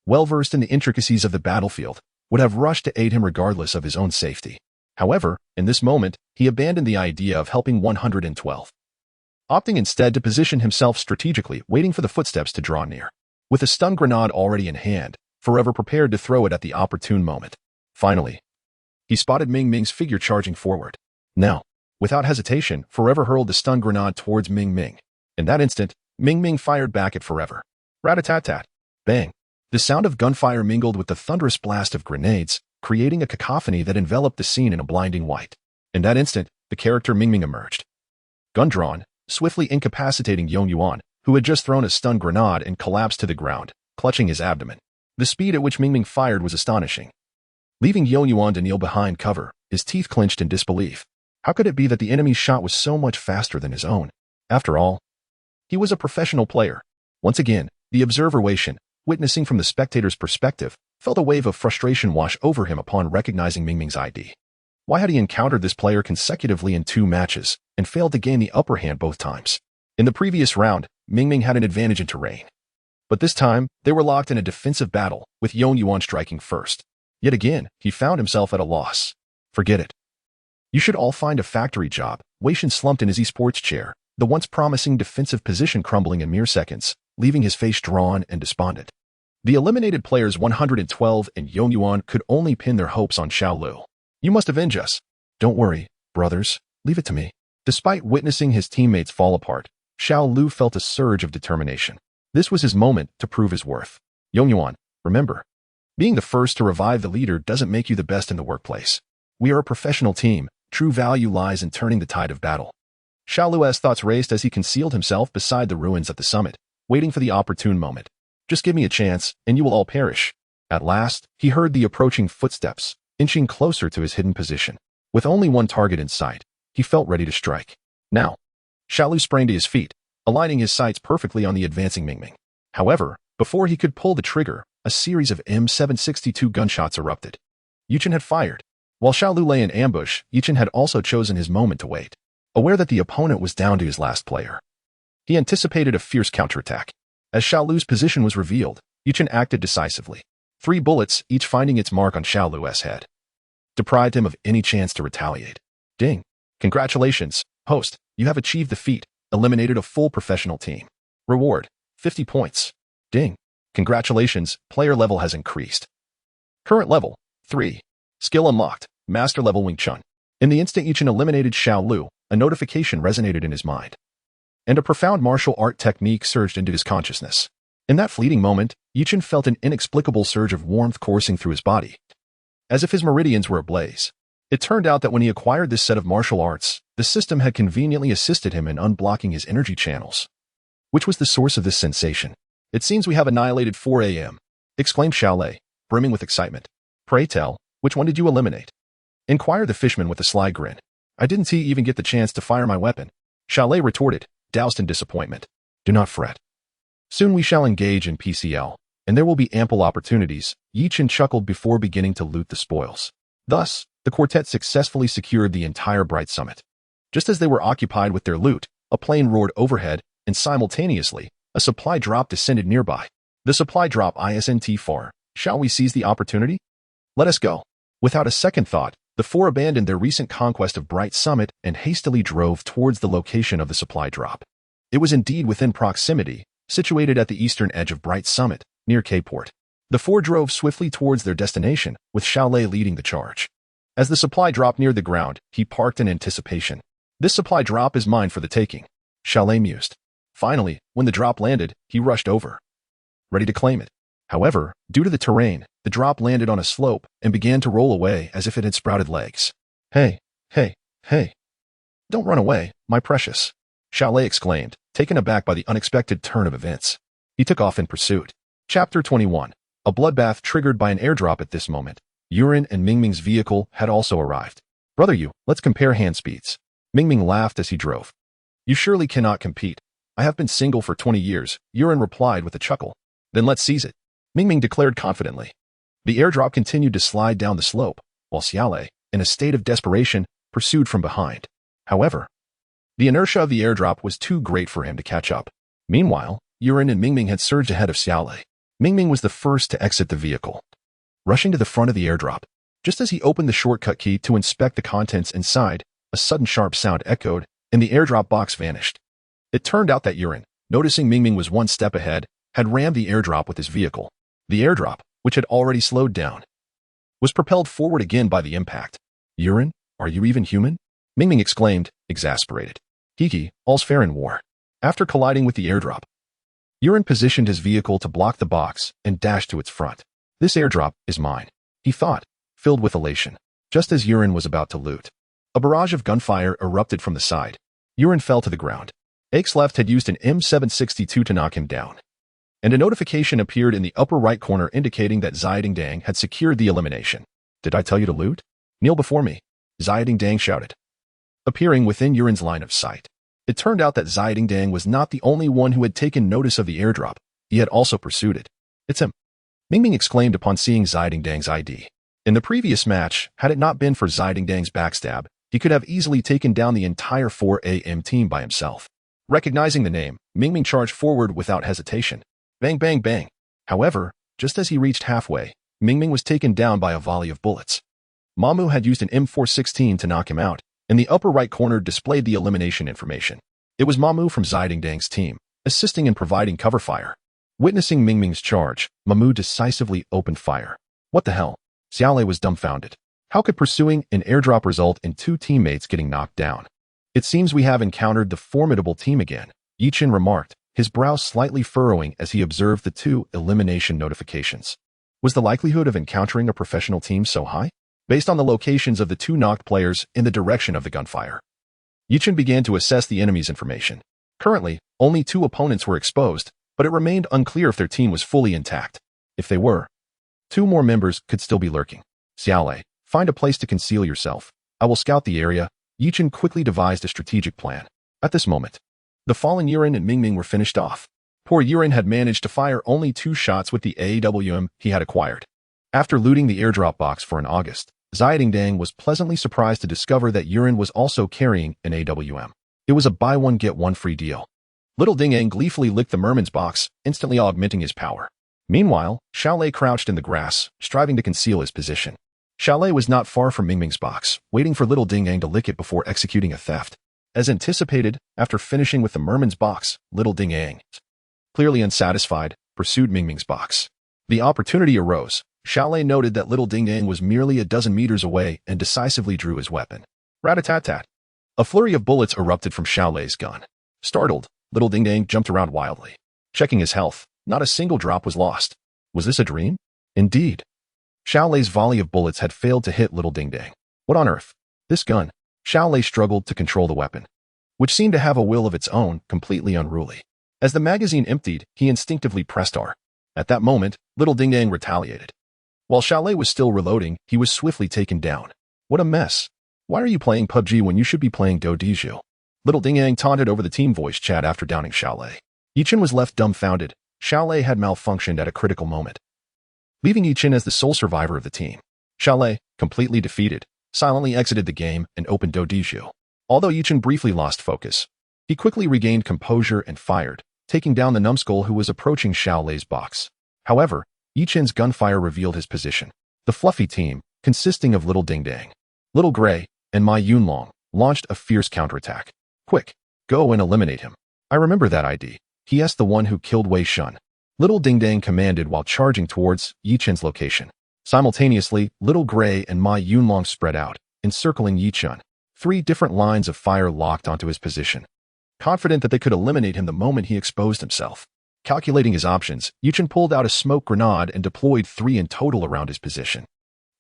well-versed in the intricacies of the battlefield, would have rushed to aid him regardless of his own safety. However, in this moment, he abandoned the idea of helping 112, opting instead to position himself strategically, waiting for the footsteps to draw near. With a stun grenade already in hand, Forever prepared to throw it at the opportune moment. Finally, he spotted Ming Ming's figure charging forward. Now, without hesitation, Forever hurled the stun grenade towards Ming Ming. In that instant, Ming Ming fired back at Forever. Rat-a-tat-tat. Bang. The sound of gunfire mingled with the thunderous blast of grenades, creating a cacophony that enveloped the scene in a blinding white. In that instant, the character Ming Ming emerged. Gun drawn, swiftly incapacitating Yong Yuan, who had just thrown a stun grenade and collapsed to the ground, clutching his abdomen. The speed at which Ming Ming fired was astonishing. Leaving Yong Yuan to kneel behind cover, his teeth clenched in disbelief. How could it be that the enemy's shot was so much faster than his own? After all, he was a professional player. Once again, the observer Wei Shen, witnessing from the spectator's perspective, felt a wave of frustration wash over him upon recognizing Ming Ming's ID. Why had he encountered this player consecutively in 2 matches and failed to gain the upper hand both times? In the previous round, Ming Ming had an advantage in terrain. But this time, they were locked in a defensive battle, with Yong Yuan striking first. Yet again, he found himself at a loss. Forget it. You should all find a factory job. Wei Shen slumped in his esports chair, the once promising defensive position crumbling in mere seconds, leaving his face drawn and despondent. The eliminated players 112 and Yong Yuan could only pin their hopes on Xiao Lu. You must avenge us. Don't worry, brothers. Leave it to me. Despite witnessing his teammates fall apart, Xiao Lu felt a surge of determination. This was his moment to prove his worth. Yong Yuan, remember, being the first to revive the leader doesn't make you the best in the workplace. We are a professional team. True value lies in turning the tide of battle. Xiao Lu's thoughts raced as he concealed himself beside the ruins at the summit, waiting for the opportune moment. Just give me a chance, and you will all perish. At last, he heard the approaching footsteps, inching closer to his hidden position. With only one target in sight, he felt ready to strike. Now, Xiao Lu sprang to his feet, aligning his sights perfectly on the advancing Ming Ming. However, before he could pull the trigger, a series of M762 gunshots erupted. Yuchen had fired. While Xiao Lu lay in ambush, Yuchen had also chosen his moment to wait, aware that the opponent was down to his last player. He anticipated a fierce counterattack. As Xiao Lu's position was revealed, Yuchen acted decisively. 3 bullets, each finding its mark on Xiao Lu's head, deprived him of any chance to retaliate. Ding. Congratulations, host, you have achieved the feat, eliminated a full professional team. Reward, 50 points. Ding. Congratulations, player level has increased. Current level, 3. Skill unlocked, master level Wing Chun. In the instant Yuchen eliminated Xiao Lu, a notification resonated in his mind, and a profound martial art technique surged into his consciousness. In that fleeting moment, Yuchen felt an inexplicable surge of warmth coursing through his body, as if his meridians were ablaze. It turned out that when he acquired this set of martial arts, the system had conveniently assisted him in unblocking his energy channels. Which was the source of this sensation? It seems we have annihilated 4 a.m., exclaimed Xiao Lei, brimming with excitement. Pray tell, which one did you eliminate? Inquired the fishman with a sly grin. I didn't even get the chance to fire my weapon, Xiao Lei retorted, doused in disappointment. Do not fret. Soon we shall engage in PCL, and there will be ample opportunities, Yuchen chuckled before beginning to loot the spoils. Thus, the quartet successfully secured the entire Bright Summit. Just as they were occupied with their loot, a plane roared overhead, and simultaneously, a supply drop descended nearby. The supply drop isn't far. Shall we seize the opportunity? Let us go. Without a second thought, the four abandoned their recent conquest of Bright Summit and hastily drove towards the location of the supply drop. It was indeed within proximity, situated at the eastern edge of Bright Summit, near Cape Port. The four drove swiftly towards their destination, with Xiaolei leading the charge. As the supply drop neared the ground, he parked in anticipation. This supply drop is mine for the taking, Xiaolei mused. Finally, when the drop landed, he rushed over, ready to claim it. However, due to the terrain, the drop landed on a slope and began to roll away as if it had sprouted legs. Hey, hey, hey. Don't run away, my precious, Xiaolei exclaimed, taken aback by the unexpected turn of events. He took off in pursuit. Chapter 21. A bloodbath triggered by an airdrop. At this moment, Yuren and Mingming's vehicle had also arrived. Brother Yu, let's compare hand speeds. Mingming laughed as he drove. You surely cannot compete. I have been single for 20 years, Yuren replied with a chuckle. Then let's seize it, Mingming declared confidently. The airdrop continued to slide down the slope, while Xiaolei, in a state of desperation, pursued from behind. However, the inertia of the airdrop was too great for him to catch up. Meanwhile, Yuren and Mingming had surged ahead of Xiaolei. Mingming was the first to exit the vehicle, rushing to the front of the airdrop. Just as he opened the shortcut key to inspect the contents inside, a sudden sharp sound echoed, and the airdrop box vanished. It turned out that Yuren, noticing Mingming was one step ahead, had rammed the airdrop with his vehicle. The airdrop, which had already slowed down, was propelled forward again by the impact. Yuren, are you even human? Mingming exclaimed, exasperated. Hiki, all's fair in war. After colliding with the airdrop, Yuren positioned his vehicle to block the box and dashed to its front. This airdrop is mine, he thought, filled with elation. Just as Yuren was about to loot, a barrage of gunfire erupted from the side. Yuren fell to the ground. Ake's left had used an M762 to knock him down, and a notification appeared in the upper right corner indicating that Xiaoding had secured the elimination. Did I tell you to loot? Kneel before me, Xiaoding shouted, appearing within Yuren's line of sight. It turned out that Xiaoding was not the only one who had taken notice of the airdrop. He had also pursued it. It's him, Mingming exclaimed upon seeing Xiaoding's ID. In the previous match, had it not been for Xiaoding's backstab, he could have easily taken down the entire 4AM team by himself. Recognizing the name, Mingming charged forward without hesitation. Bang, bang, bang. However, just as he reached halfway, Mingming was taken down by a volley of bullets. Mamu had used an M416 to knock him out, and the upper right corner displayed the elimination information. It was Mamu from Xiaoding's team, assisting in providing cover fire. Witnessing Mingming's charge, Mamu decisively opened fire. What the hell? Xiaolei was dumbfounded. How could pursuing an airdrop result in two teammates getting knocked down? It seems we have encountered the formidable team again, Yichen remarked, his brow slightly furrowing as he observed the two elimination notifications. Was the likelihood of encountering a professional team so high? Based on the locations of the two knocked players in the direction of the gunfire, Yichen began to assess the enemy's information. Currently, only two opponents were exposed, but it remained unclear if their team was fully intact. If they were, two more members could still be lurking. Xiaolei, find a place to conceal yourself. I will scout the area. Yichen quickly devised a strategic plan. At this moment, the fallen Yuren and Mingming were finished off. Poor Yuren had managed to fire only 2 shots with the AWM he had acquired. After looting the airdrop box for an August, Xiaoding was pleasantly surprised to discover that Yuren was also carrying an AWM. It was a buy one get one free deal. Little Ding gleefully licked the merman's box, instantly augmenting his power. Meanwhile, Xiaolei crouched in the grass, striving to conceal his position. Xiaolei was not far from Mingming's box, waiting for Little Ding to lick it before executing a theft. As anticipated, after finishing with the merman's box, Little Ding, clearly unsatisfied, pursued Mingming's box. The opportunity arose. Xiaolei noted that Little Ding was merely a dozen meters away and decisively drew his weapon. Rat-a-tat-tat. A flurry of bullets erupted from Xiaolei's gun. Startled, Little Ding jumped around wildly. Checking his health, not a single drop was lost. Was this a dream? Indeed. Xiaolei's volley of bullets had failed to hit Little Ding. What on earth? This gun. Xiaolei struggled to control the weapon, which seemed to have a will of its own, completely unruly. As the magazine emptied, he instinctively pressed R. At that moment, Little Ding retaliated. While Xiaolei was still reloading, he was swiftly taken down. What a mess. Why are you playing PUBG when you should be playing Dojiju? Little Ding taunted over the team voice chat after downing Xiaolei. Yichen was left dumbfounded. Xiaolei had malfunctioned at a critical moment, leaving Yichen as the sole survivor of the team. Xiaolei, completely defeated, silently exited the game and opened Doujiju. Although Yichen briefly lost focus, he quickly regained composure and fired, taking down the numbskull who was approaching Xiao Lei's box. However, Yichen's gunfire revealed his position. The fluffy team, consisting of Little Ding Dang, Little Gray, and Ma Yunlong, launched a fierce counterattack. Quick, go and eliminate him. I remember that ID. He is the one who killed Wei Shun. Little Ding Dang commanded while charging towards Yichen's location. Simultaneously, Little Gray and Ma Yunlong spread out, encircling Yichen. 3 different lines of fire locked onto his position. Confident that they could eliminate him the moment he exposed himself. Calculating his options, Yichen pulled out a smoke grenade and deployed 3 in total around his position.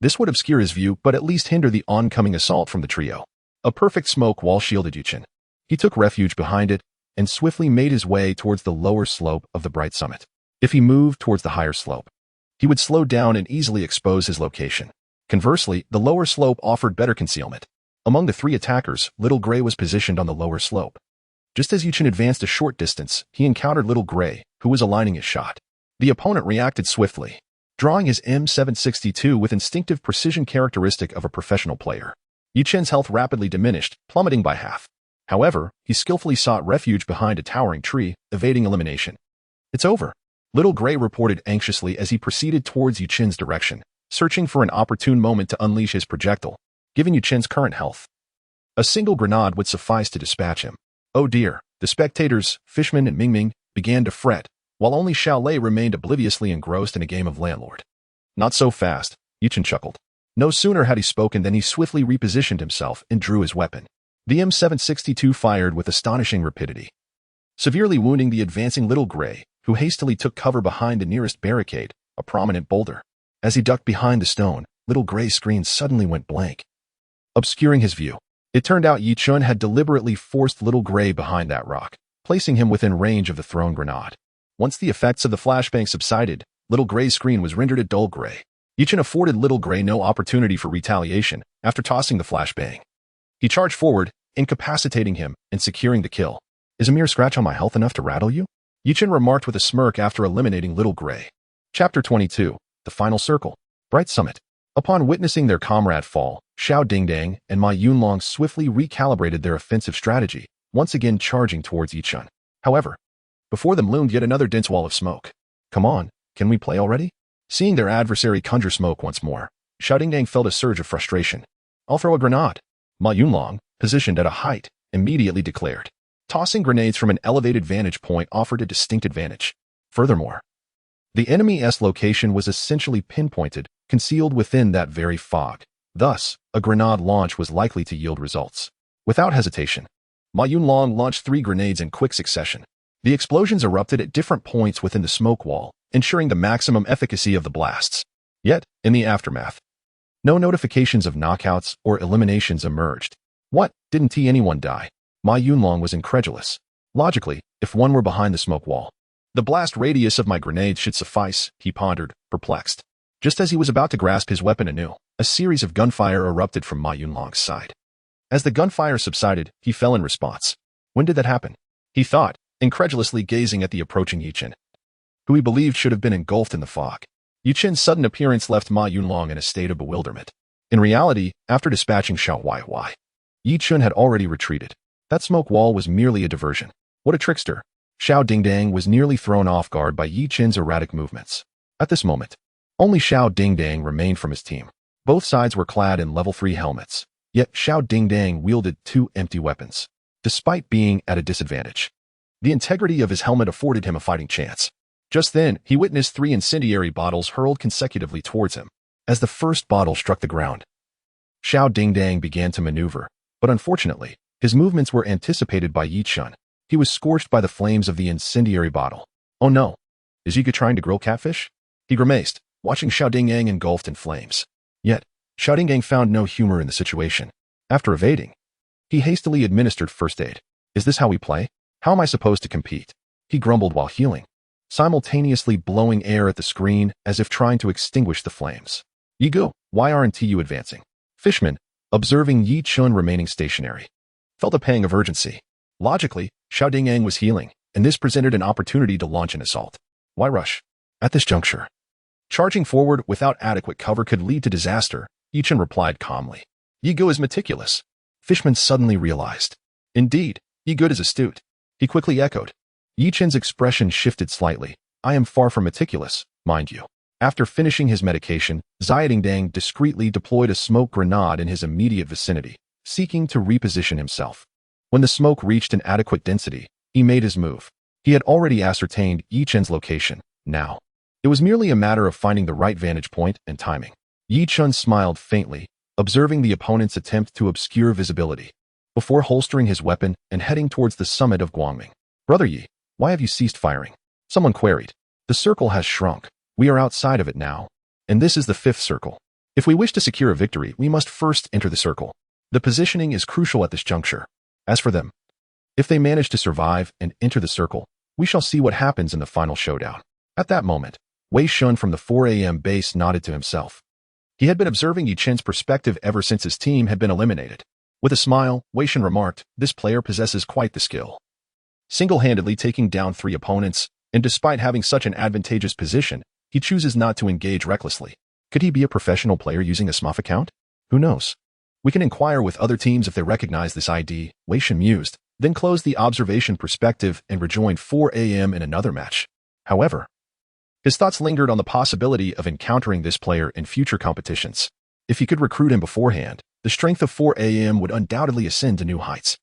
This would obscure his view but at least hinder the oncoming assault from the trio. A perfect smoke wall shielded Yichen. He took refuge behind it and swiftly made his way towards the lower slope of the bright summit. If he moved towards the higher slope, he would slow down and easily expose his location. Conversely, the lower slope offered better concealment. Among the 3 attackers, Little Gray was positioned on the lower slope. Just as Yichen advanced a short distance, he encountered Little Gray, who was aligning his shot. The opponent reacted swiftly, drawing his M762 with instinctive precision characteristic of a professional player. Yichen's health rapidly diminished, plummeting by half. However, he skillfully sought refuge behind a towering tree, evading elimination. It's over, Little Gray reported anxiously as he proceeded towards Yichen's direction, searching for an opportune moment to unleash his projectile. Given Yichen's current health, a single grenade would suffice to dispatch him. Oh dear, the spectators, Fishman and Mingming, began to fret, while only Xiao Lei remained obliviously engrossed in a game of landlord. Not so fast, Yichen chuckled. No sooner had he spoken than he swiftly repositioned himself and drew his weapon. The M762 fired with astonishing rapidity, severely wounding the advancing Little Gray, who hastily took cover behind the nearest barricade, a prominent boulder. As he ducked behind the stone, Little Gray's screen suddenly went blank, obscuring his view. It turned out Yichen had deliberately forced Little Gray behind that rock, placing him within range of the thrown grenade. Once the effects of the flashbang subsided, Little Gray's screen was rendered a dull gray. Yichen afforded Little Gray no opportunity for retaliation after tossing the flashbang. He charged forward, incapacitating him and securing the kill. Is a mere scratch on my health enough to rattle you? Yichen remarked with a smirk after eliminating Little Gray. Chapter 22. The Final Circle. Bright Summit. Upon witnessing their comrade fall, Xiao Dingdang and Ma Yunlong swiftly recalibrated their offensive strategy, once again charging towards Yichen. However, before them loomed yet another dense wall of smoke. Come on, can we play already? Seeing their adversary conjure smoke once more, Xiao Dingdang felt a surge of frustration. I'll throw a grenade. Ma Yunlong, positioned at a height, immediately declared. Tossing grenades from an elevated vantage point offered a distinct advantage. Furthermore, the enemy's location was essentially pinpointed, concealed within that very fog. Thus, a grenade launch was likely to yield results. Without hesitation, Ma Yunlong launched 3 grenades in quick succession. The explosions erupted at different points within the smoke wall, ensuring the maximum efficacy of the blasts. Yet, in the aftermath, no notifications of knockouts or eliminations emerged. What, didn't anyone die? Ma Yunlong was incredulous. Logically, if one were behind the smoke wall, the blast radius of my grenades should suffice, he pondered, perplexed. Just as he was about to grasp his weapon anew, a series of gunfire erupted from Ma Yunlong's side. As the gunfire subsided, he fell in response. When did that happen? He thought, incredulously gazing at the approaching Yichen, who he believed should have been engulfed in the fog. Yichen's sudden appearance left Ma Yunlong in a state of bewilderment. In reality, after dispatching Xiao Wai, Yichen had already retreated. That smoke wall was merely a diversion. What a trickster! Xiao Dingdang was nearly thrown off guard by Yichen's erratic movements. At this moment, only Xiao Dingdang remained from his team. Both sides were clad in level 3 helmets, yet Xiao Dingdang wielded 2 empty weapons. Despite being at a disadvantage, the integrity of his helmet afforded him a fighting chance. Just then, he witnessed 3 incendiary bottles hurled consecutively towards him. As the first bottle struck the ground, Xiao Dingdang began to maneuver, but unfortunately, his movements were anticipated by Yichen. He was scorched by the flames of the incendiary bottle. Oh no! Is Yiga trying to grill catfish? He grimaced, watching Xiao Dingdang engulfed in flames. Yet, Xiao Dingdang found no humor in the situation. After evading, he hastily administered first aid. Is this how we play? How am I supposed to compete? He grumbled while healing, simultaneously blowing air at the screen as if trying to extinguish the flames. Yigu, why aren't you advancing? Fishman, observing Yichen remaining stationary, felt a pang of urgency. Logically, Xiao Dingdang was healing, and this presented an opportunity to launch an assault. Why rush? At this juncture, charging forward without adequate cover could lead to disaster, Yichen replied calmly. Yi Ge is meticulous. Fishman suddenly realized. Indeed, Yi Ge is astute. He quickly echoed. Yi Chen's expression shifted slightly. I am far from meticulous, mind you. After finishing his medication, Xiaodingdang discreetly deployed a smoke grenade in his immediate vicinity, seeking to reposition himself. When the smoke reached an adequate density, he made his move. He had already ascertained Yi Chen's location. Now, it was merely a matter of finding the right vantage point and timing. Yi Chen smiled faintly, observing the opponent's attempt to obscure visibility, before holstering his weapon and heading towards the summit of Guangming. Brother Yi, why have you ceased firing? Someone queried. The circle has shrunk. We are outside of it now. And this is the 5th circle. If we wish to secure a victory, we must first enter the circle. The positioning is crucial at this juncture. As for them, if they manage to survive and enter the circle, we shall see what happens in the final showdown. At that moment, Wei Shun from the 4 a.m. base nodded to himself. He had been observing Yi Chen's perspective ever since his team had been eliminated. With a smile, Wei Shun remarked, this player possesses quite the skill. Single-handedly taking down 3 opponents, and despite having such an advantageous position, he chooses not to engage recklessly. Could he be a professional player using a SMOF account? Who knows? We can inquire with other teams if they recognize this ID, Wei Shun mused, then closed the observation perspective and rejoined 4 a.m. in another match. However, his thoughts lingered on the possibility of encountering this player in future competitions. If he could recruit him beforehand, the strength of 4 a.m. would undoubtedly ascend to new heights.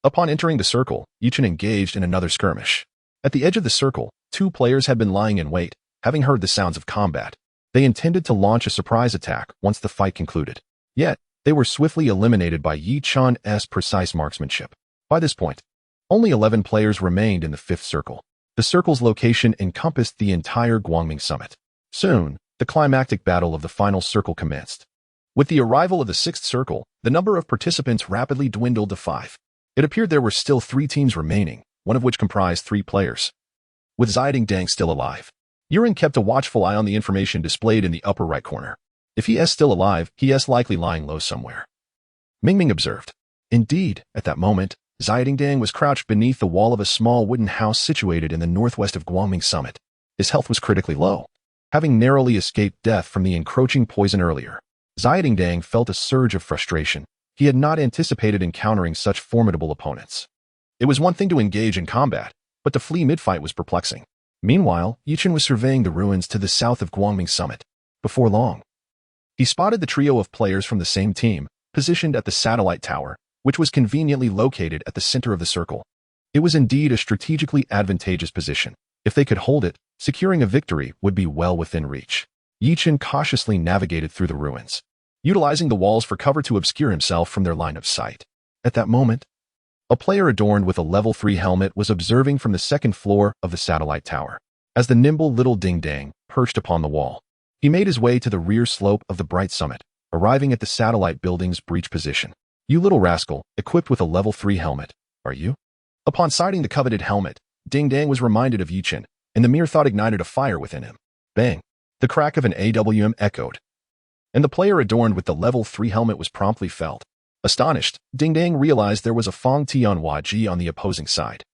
Upon entering the circle, Yi Chen engaged in another skirmish. At the edge of the circle, 2 players had been lying in wait, having heard the sounds of combat. They intended to launch a surprise attack once the fight concluded. Yet, they were swiftly eliminated by Yi Chen's precise marksmanship. By this point, only 11 players remained in the 5th circle. The circle's location encompassed the entire Guangming summit. Soon, the climactic battle of the final circle commenced. With the arrival of the 6th circle, the number of participants rapidly dwindled to 5. It appeared there were still 3 teams remaining, one of which comprised 3 players. With Xiaodingdang still alive, Yuren kept a watchful eye on the information displayed in the upper right corner. If he is still alive, he is likely lying low somewhere. Mingming observed. Indeed, at that moment, Xiaodingdang was crouched beneath the wall of a small wooden house situated in the northwest of Guangming summit. His health was critically low. Having narrowly escaped death from the encroaching poison earlier, Xiaodingdang felt a surge of frustration. He had not anticipated encountering such formidable opponents. It was one thing to engage in combat, but to flee mid-fight was perplexing. Meanwhile, Yi Chen was surveying the ruins to the south of Guangming summit. Before long, he spotted the trio of players from the same team, positioned at the satellite tower, which was conveniently located at the center of the circle. It was indeed a strategically advantageous position. If they could hold it, securing a victory would be well within reach. Yi Chen cautiously navigated through the ruins, utilizing the walls for cover to obscure himself from their line of sight. At that moment, a player adorned with a level 3 helmet was observing from the 2nd floor of the satellite tower. As the nimble little ding-dang perched upon the wall, he made his way to the rear slope of the bright summit, arriving at the satellite building's breach position. You little rascal, equipped with a level 3 helmet, are you? Upon sighting the coveted helmet, Ding-Dang was reminded of Yi Chen, and the mere thought ignited a fire within him. Bang! The crack of an AWM echoed, and the player adorned with the level 3 helmet was promptly felled. Astonished, Ding-Dang realized there was a Fong Tianhua Ji on the opposing side.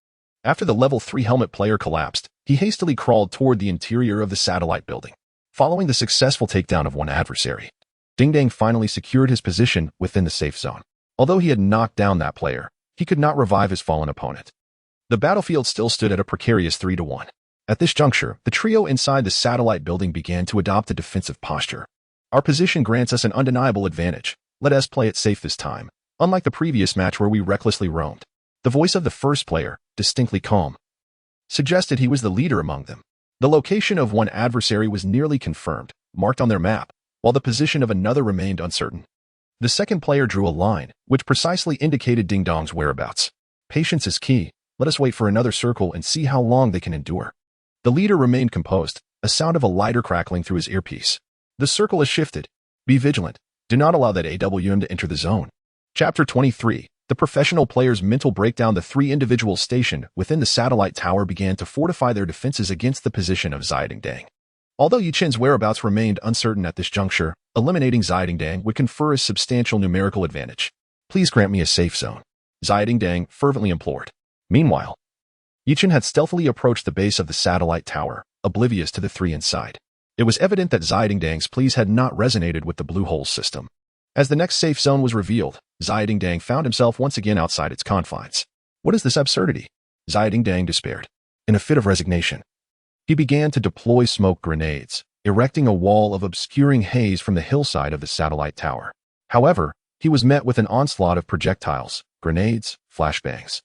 After the level 3 helmet player collapsed, he hastily crawled toward the interior of the satellite building. Following the successful takedown of one adversary, Ding-Dang finally secured his position within the safe zone. Although he had knocked down that player, he could not revive his fallen opponent. The battlefield still stood at a precarious 3-1. At this juncture, the trio inside the satellite building began to adopt a defensive posture. Our position grants us an undeniable advantage. Let us play it safe this time, unlike the previous match where we recklessly roamed. The voice of the first player, distinctly calm, suggested he was the leader among them. The location of one adversary was nearly confirmed, marked on their map, while the position of another remained uncertain. The second player drew a line, which precisely indicated Ding Dong's whereabouts. Patience is key. Let us wait for another circle and see how long they can endure. The leader remained composed, a sound of a lighter crackling through his earpiece. The circle has shifted. Be vigilant. Do not allow that AWM to enter the zone. Chapter 23. The professional player's mental breakdown. The 3 individuals stationed within the satellite tower began to fortify their defenses against the position of Xiaodingdang. Although Yi Chen's whereabouts remained uncertain at this juncture, eliminating Xiaodingdang would confer a substantial numerical advantage. Please grant me a safe zone, Xiaodingdang fervently implored. Meanwhile, Yi Chen had stealthily approached the base of the satellite tower, oblivious to the 3 inside. It was evident that Xiaodingdang's pleas had not resonated with the Blue Hole system. As the next safe zone was revealed, Dang found himself once again outside its confines. What is this absurdity? Dang despaired. In a fit of resignation, he began to deploy smoke grenades, erecting a wall of obscuring haze from the hillside of the satellite tower. However, he was met with an onslaught of projectiles, grenades, flashbangs,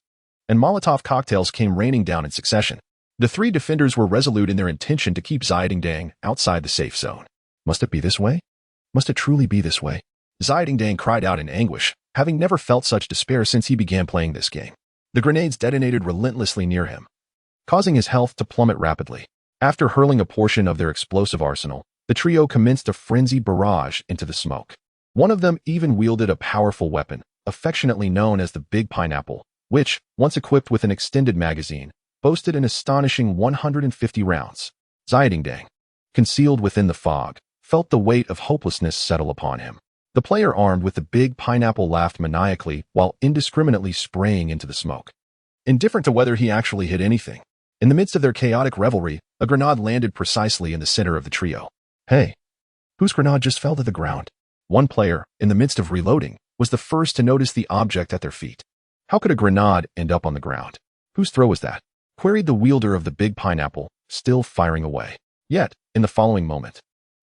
and Molotov cocktails came raining down in succession. The three defenders were resolute in their intention to keep Dang outside the safe zone. Must it be this way? Must it truly be this way? Dang cried out in anguish, having never felt such despair since he began playing this game. The grenades detonated relentlessly near him, causing his health to plummet rapidly. After hurling a portion of their explosive arsenal, the trio commenced a frenzied barrage into the smoke. One of them even wielded a powerful weapon, affectionately known as the Big Pineapple, which, once equipped with an extended magazine, boasted an astonishing 150 rounds. Dang, concealed within the fog, felt the weight of hopelessness settle upon him. The player armed with the Big Pineapple laughed maniacally while indiscriminately spraying into the smoke, indifferent to whether he actually hit anything. In the midst of their chaotic revelry, a grenade landed precisely in the center of the trio. Hey, whose grenade just fell to the ground? One player, in the midst of reloading, was the first to notice the object at their feet. How could a grenade end up on the ground? Whose throw was that? Queried the wielder of the Big Pineapple, still firing away. Yet, in the following moment,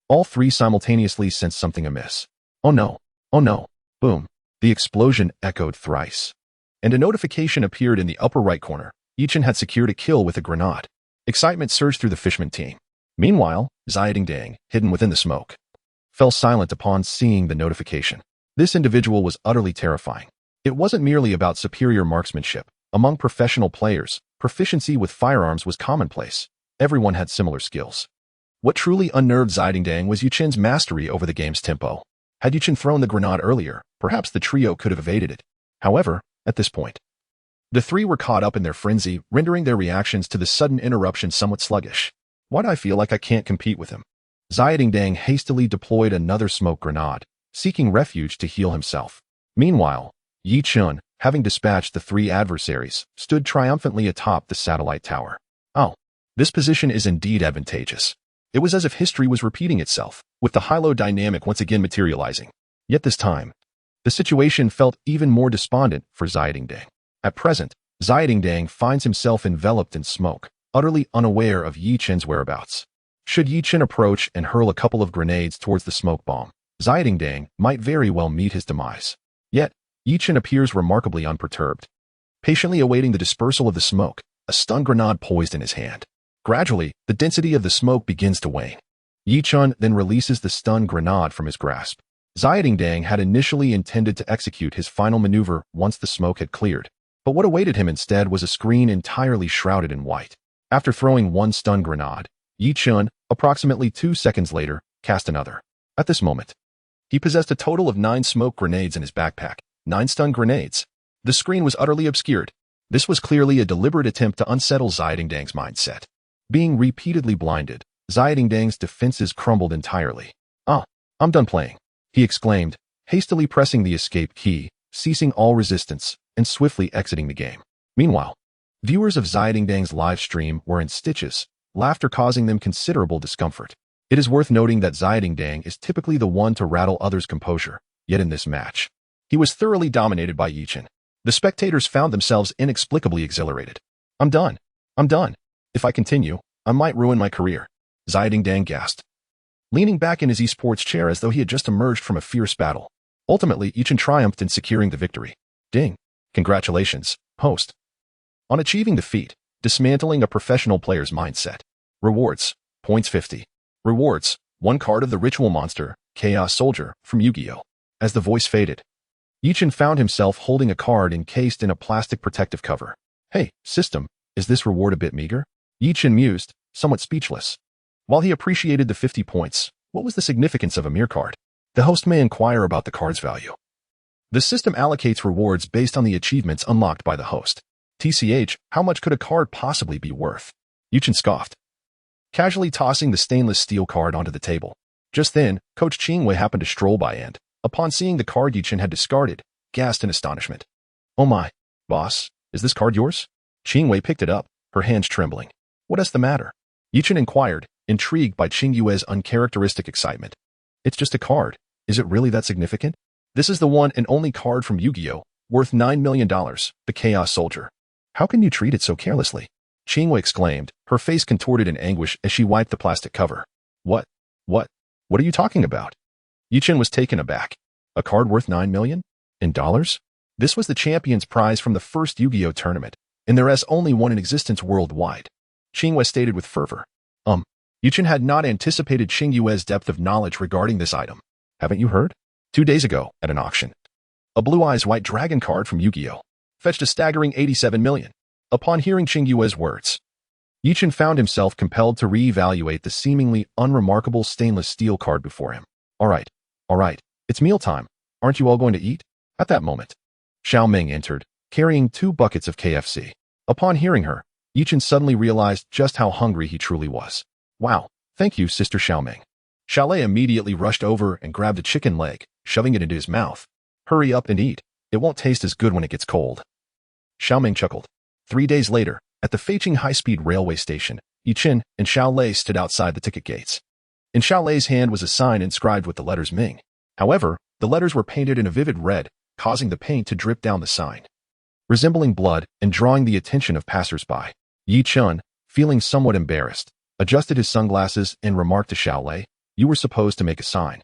all three simultaneously sensed something amiss. Oh no, oh no, boom. The explosion echoed thrice, and a notification appeared in the upper right corner. Yichin had secured a kill with a grenade. Excitement surged through the Fishman team. Meanwhile, Dang, hidden within the smoke, fell silent upon seeing the notification. This individual was utterly terrifying. It wasn't merely about superior marksmanship. Among professional players, proficiency with firearms was commonplace. Everyone had similar skills. What truly unnerved Dang was Yichin's mastery over the game's tempo. Had Yichin thrown the grenade earlier, perhaps the trio could have evaded it. However, at this point, the three were caught up in their frenzy, rendering their reactions to the sudden interruption somewhat sluggish. Why do I feel like I can't compete with him? Dang hastily deployed another smoke grenade, seeking refuge to heal himself. Meanwhile, Yichin, having dispatched the three adversaries, stood triumphantly atop the satellite tower. Oh, this position is indeed advantageous. It was as if history was repeating itself, with the high-low dynamic once again materializing. Yet this time, the situation felt even more despondent for Dang. At present, Dang finds himself enveloped in smoke, utterly unaware of Yichin's whereabouts. Should Yichin approach and hurl a couple of grenades towards the smoke bomb, Dang might very well meet his demise. Yet, Yichin appears remarkably unperturbed, patiently awaiting the dispersal of the smoke, a stun grenade poised in his hand. Gradually, the density of the smoke begins to wane. Yichin then releases the stun grenade from his grasp. Dang had initially intended to execute his final maneuver once the smoke had cleared, but what awaited him instead was a screen entirely shrouded in white. After throwing one stun grenade, Yichin, approximately 2 seconds later, cast another. At this moment, he possessed a total of 9 smoke grenades in his backpack, 9 stun grenades. The screen was utterly obscured. This was clearly a deliberate attempt to unsettle Dang's mindset. Being repeatedly blinded, Dang's defenses crumbled entirely. I'm done playing, he exclaimed, hastily pressing the escape key, ceasing all resistance, and swiftly exiting the game. Meanwhile, viewers of Dang's live stream were in stitches, laughter causing them considerable discomfort. It is worth noting that Dang is typically the one to rattle others' composure, yet in this match, he was thoroughly dominated by Yichin. The spectators found themselves inexplicably exhilarated. I'm done. If I continue, I might ruin my career, Dang gasped, leaning back in his esports chair as though he had just emerged from a fierce battle. Ultimately, Yichin triumphed in securing the victory. Ding. Congratulations, host, on achieving the feat, dismantling a professional player's mindset. Rewards, points 50. Rewards, 1 card of the Ritual Monster, Chaos Soldier, from Yu-Gi-Oh! As the voice faded, Yichin found himself holding a card encased in a plastic protective cover. Hey, system, is this reward a bit meager? Yichin mused, somewhat speechless. While he appreciated the 50 points, what was the significance of a mere card? The host may inquire about the card's value. The system allocates rewards based on the achievements unlocked by the host. TCH, how much could a card possibly be worth? Yichin scoffed, casually tossing the stainless steel card onto the table. Just then, Coach Qingwei happened to stroll by and, upon seeing the card Yichin had discarded, gasped in astonishment. Oh my, boss, is this card yours? Qingwei picked it up, her hands trembling. What is the matter? Yichin inquired, intrigued by Qingyue's uncharacteristic excitement. It's just a card. Is it really that significant? This is the one and only card from Yu-Gi-Oh! Worth $9 million, the Chaos Soldier. How can you treat it so carelessly? Qingwei exclaimed, her face contorted in anguish as she wiped the plastic cover. What? What are you talking about? Yichen was taken aback. A card worth $9 million? In dollars? This was the champion's prize from the first Yu-Gi-Oh! Tournament, and there is only one in existence worldwide. Qingwei stated with fervor. Yichen had not anticipated Qingyue's depth of knowledge regarding this item. Haven't you heard? 2 days ago, at an auction, a Blue Eyes White Dragon card from Yu-Gi-Oh! Fetched a staggering $87 million. Upon hearing Qingyue's words, Yichen found himself compelled to re-evaluate the seemingly unremarkable stainless steel card before him. All right, it's mealtime. Aren't you all going to eat? At that moment, Xiao Ming entered, carrying 2 buckets of KFC. Upon hearing her, Yichen suddenly realized just how hungry he truly was. Wow, thank you, Sister Xiao Ming. Xiaolei immediately rushed over and grabbed a chicken leg, shoving it into his mouth. Hurry up and eat. It won't taste as good when it gets cold. Xiao Ming chuckled. 3 days later, at the Feiqing high-speed railway station, Yichen and Xiaolei stood outside the ticket gates. In Xiaolei's hand was a sign inscribed with the letters Ming. However, the letters were painted in a vivid red, causing the paint to drip down the sign, resembling blood and drawing the attention of passers-by. Yichen, feeling somewhat embarrassed, adjusted his sunglasses and remarked to Xiaolei, "You were supposed to make a sign.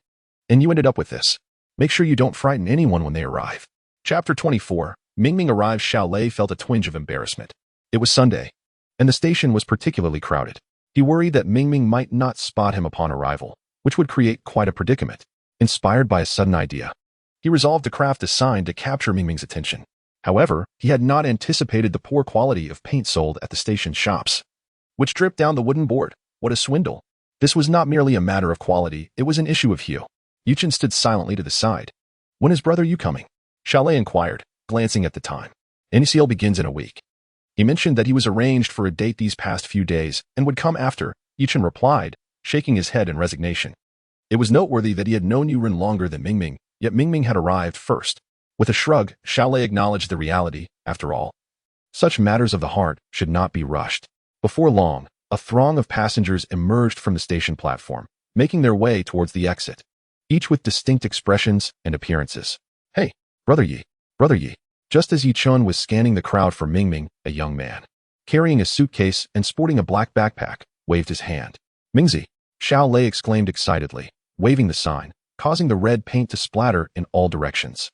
And you ended up with this. Make sure you don't frighten anyone when they arrive." Chapter 24. Mingming arrived. Xiaolei felt a twinge of embarrassment. It was Sunday, and the station was particularly crowded. He worried that Mingming might not spot him upon arrival, which would create quite a predicament. Inspired by a sudden idea, he resolved to craft a sign to capture Mingming's attention. However, he had not anticipated the poor quality of paint sold at the station shops, which dripped down the wooden board. What a swindle. This was not merely a matter of quality, it was an issue of hue. Yichen stood silently to the side. "When is brother you coming?" Xiaolei inquired, glancing at the time. "NCL begins in a week." He mentioned that he was arranged for a date these past few days and would come after. Yichen replied, shaking his head in resignation. It was noteworthy that he had known Yuren longer than Mingming, yet Mingming had arrived first. With a shrug, Xiaolei acknowledged the reality. After all, such matters of the heart should not be rushed. Before long, a throng of passengers emerged from the station platform, making their way towards the exit, each with distinct expressions and appearances. "Hey, Brother Yi. Just as Yichun was scanning the crowd for Mingming, a young man, carrying a suitcase and sporting a black backpack, waved his hand. "Mingzi," Xiaolei exclaimed excitedly, waving the sign, causing the red paint to splatter in all directions.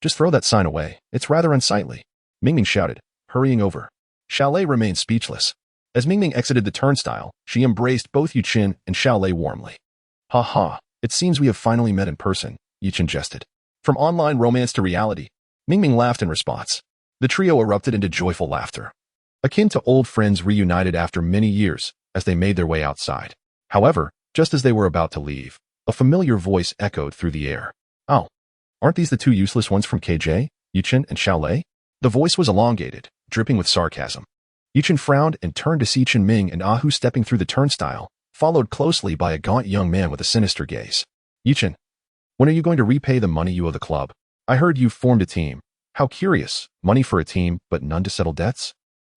"Just throw that sign away. It's rather unsightly," Mingming shouted, hurrying over. Xiaolei remained speechless. As Mingming exited the turnstile, she embraced both Yichen and Xiaolei warmly. "Ha ha, it seems we have finally met in person," Yichen jested. From online romance to reality, Mingming laughed in response. The trio erupted into joyful laughter, akin to old friends reunited after many years as they made their way outside. However, just as they were about to leave, a familiar voice echoed through the air. "Oh, aren't these the 2 useless ones from KJ, Yichen and Xiaolei?" The voice was elongated, dripping with sarcasm. Yichen frowned and turned to see Chen Ming and Ahu stepping through the turnstile, followed closely by a gaunt young man with a sinister gaze. "Yichen, when are you going to repay the money you owe the club? I heard you formed a team. How curious. Money for a team, but none to settle debts?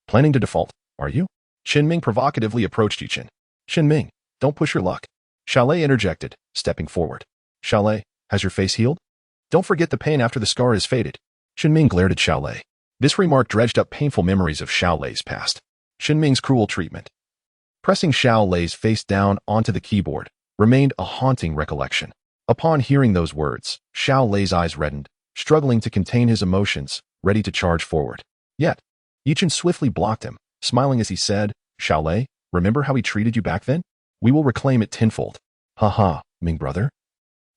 Planning to default, are you?" Chen Ming provocatively approached Yichen. "Chen Ming, don't push your luck." Xiaolei interjected, stepping forward. "Xiaolei, has your face healed? Don't forget the pain after the scar is faded." Chen Ming glared at Xiaolei. This remark dredged up painful memories of Xiaolei's past. Chen Ming's cruel treatment, pressing Xiaolei's face down onto the keyboard, remained a haunting recollection. Upon hearing those words, Xiaolei's eyes reddened, struggling to contain his emotions, ready to charge forward. Yet, Yichen swiftly blocked him, smiling as he said, "Xiaolei, remember how he treated you back then? We will reclaim it tenfold." "Ha ha, Ming brother.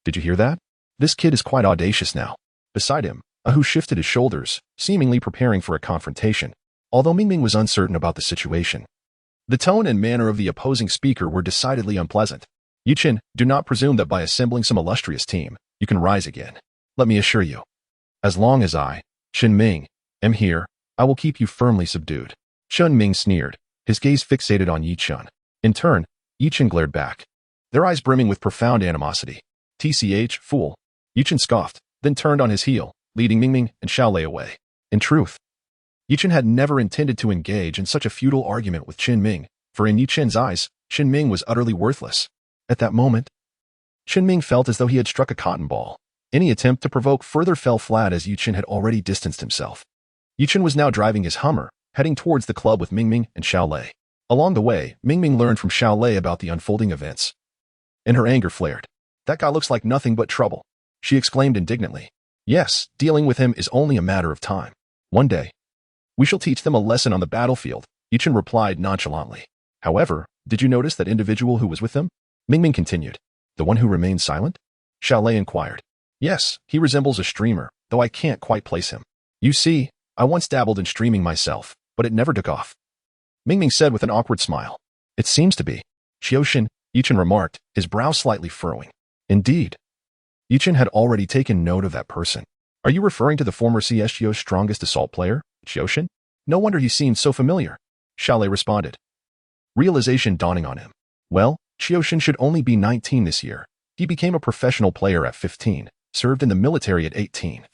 Did you hear that? This kid is quite audacious now." Beside him, Ahu shifted his shoulders, seemingly preparing for a confrontation, although Mingming was uncertain about the situation. The tone and manner of the opposing speaker were decidedly unpleasant. "Yichen, do not presume that by assembling some illustrious team, you can rise again. Let me assure you, as long as I, Chen Ming, am here, I will keep you firmly subdued." Chen Ming sneered, his gaze fixated on Yichen. In turn, Yichen glared back, their eyes brimming with profound animosity. "TCH, fool." Yichen scoffed, then turned on his heel, leading Mingming and Xiaolei away. In truth, Yichen had never intended to engage in such a futile argument with Chen Ming, for in Yichen's eyes, Chen Ming was utterly worthless. At that moment, Chen Ming felt as though he had struck a cotton ball. Any attempt to provoke further fell flat as Yuchen had already distanced himself. Yuchen was now driving his Hummer, heading towards the club with Mingming and Xiaolei. Along the way, Mingming learned from Xiaolei about the unfolding events, and her anger flared. "That guy looks like nothing but trouble," she exclaimed indignantly. "Yes, dealing with him is only a matter of time. One day, we shall teach them a lesson on the battlefield," Yuchen replied nonchalantly. "However, did you notice that individual who was with them?" Mingming continued. "The one who remained silent?" Xiaolei inquired. "Yes, he resembles a streamer, though I can't quite place him. You see, I once dabbled in streaming myself, but it never took off," Mingming said with an awkward smile. "It seems to be Qiushin," Yuchen remarked, his brow slightly furrowing. "Indeed." Yuchen had already taken note of that person. "Are you referring to the former CSGO's strongest assault player, Qiushin? No wonder he seemed so familiar," Xiaolei responded, realization dawning on him. "Well, Qiushin should only be 19 this year. He became a professional player at 15, served in the military at 18,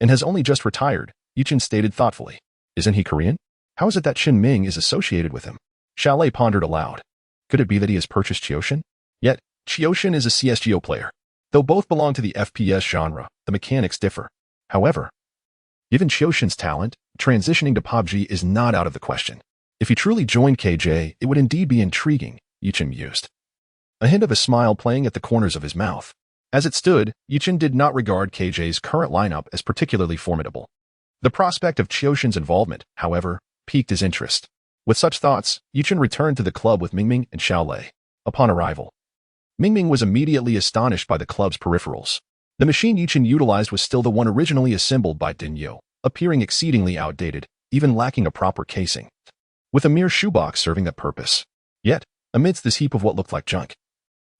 and has only just retired," Yuchen stated thoughtfully. "Isn't he Korean? How is it that Shin Ming is associated with him?" Xiaolei pondered aloud. Could it be that he has purchased Qiushin? Yet, Qiushin is a CSGO player. Though both belong to the FPS genre, the mechanics differ. However, given Qiushin's talent, transitioning to PUBG is not out of the question. If he truly joined KJ, it would indeed be intriguing, Yuchen mused, a hint of a smile playing at the corners of his mouth. As it stood, Yuchen did not regard KJ's current lineup as particularly formidable. The prospect of Qiushin's involvement, however, piqued his interest. With such thoughts, Yuchen returned to the club with Mingming and Xiaolei. Upon arrival, Mingming was immediately astonished by the club's peripherals. The machine Yuchen utilized was still the one originally assembled by Dinyo, appearing exceedingly outdated, even lacking a proper casing, with a mere shoebox serving that purpose. Yet, amidst this heap of what looked like junk,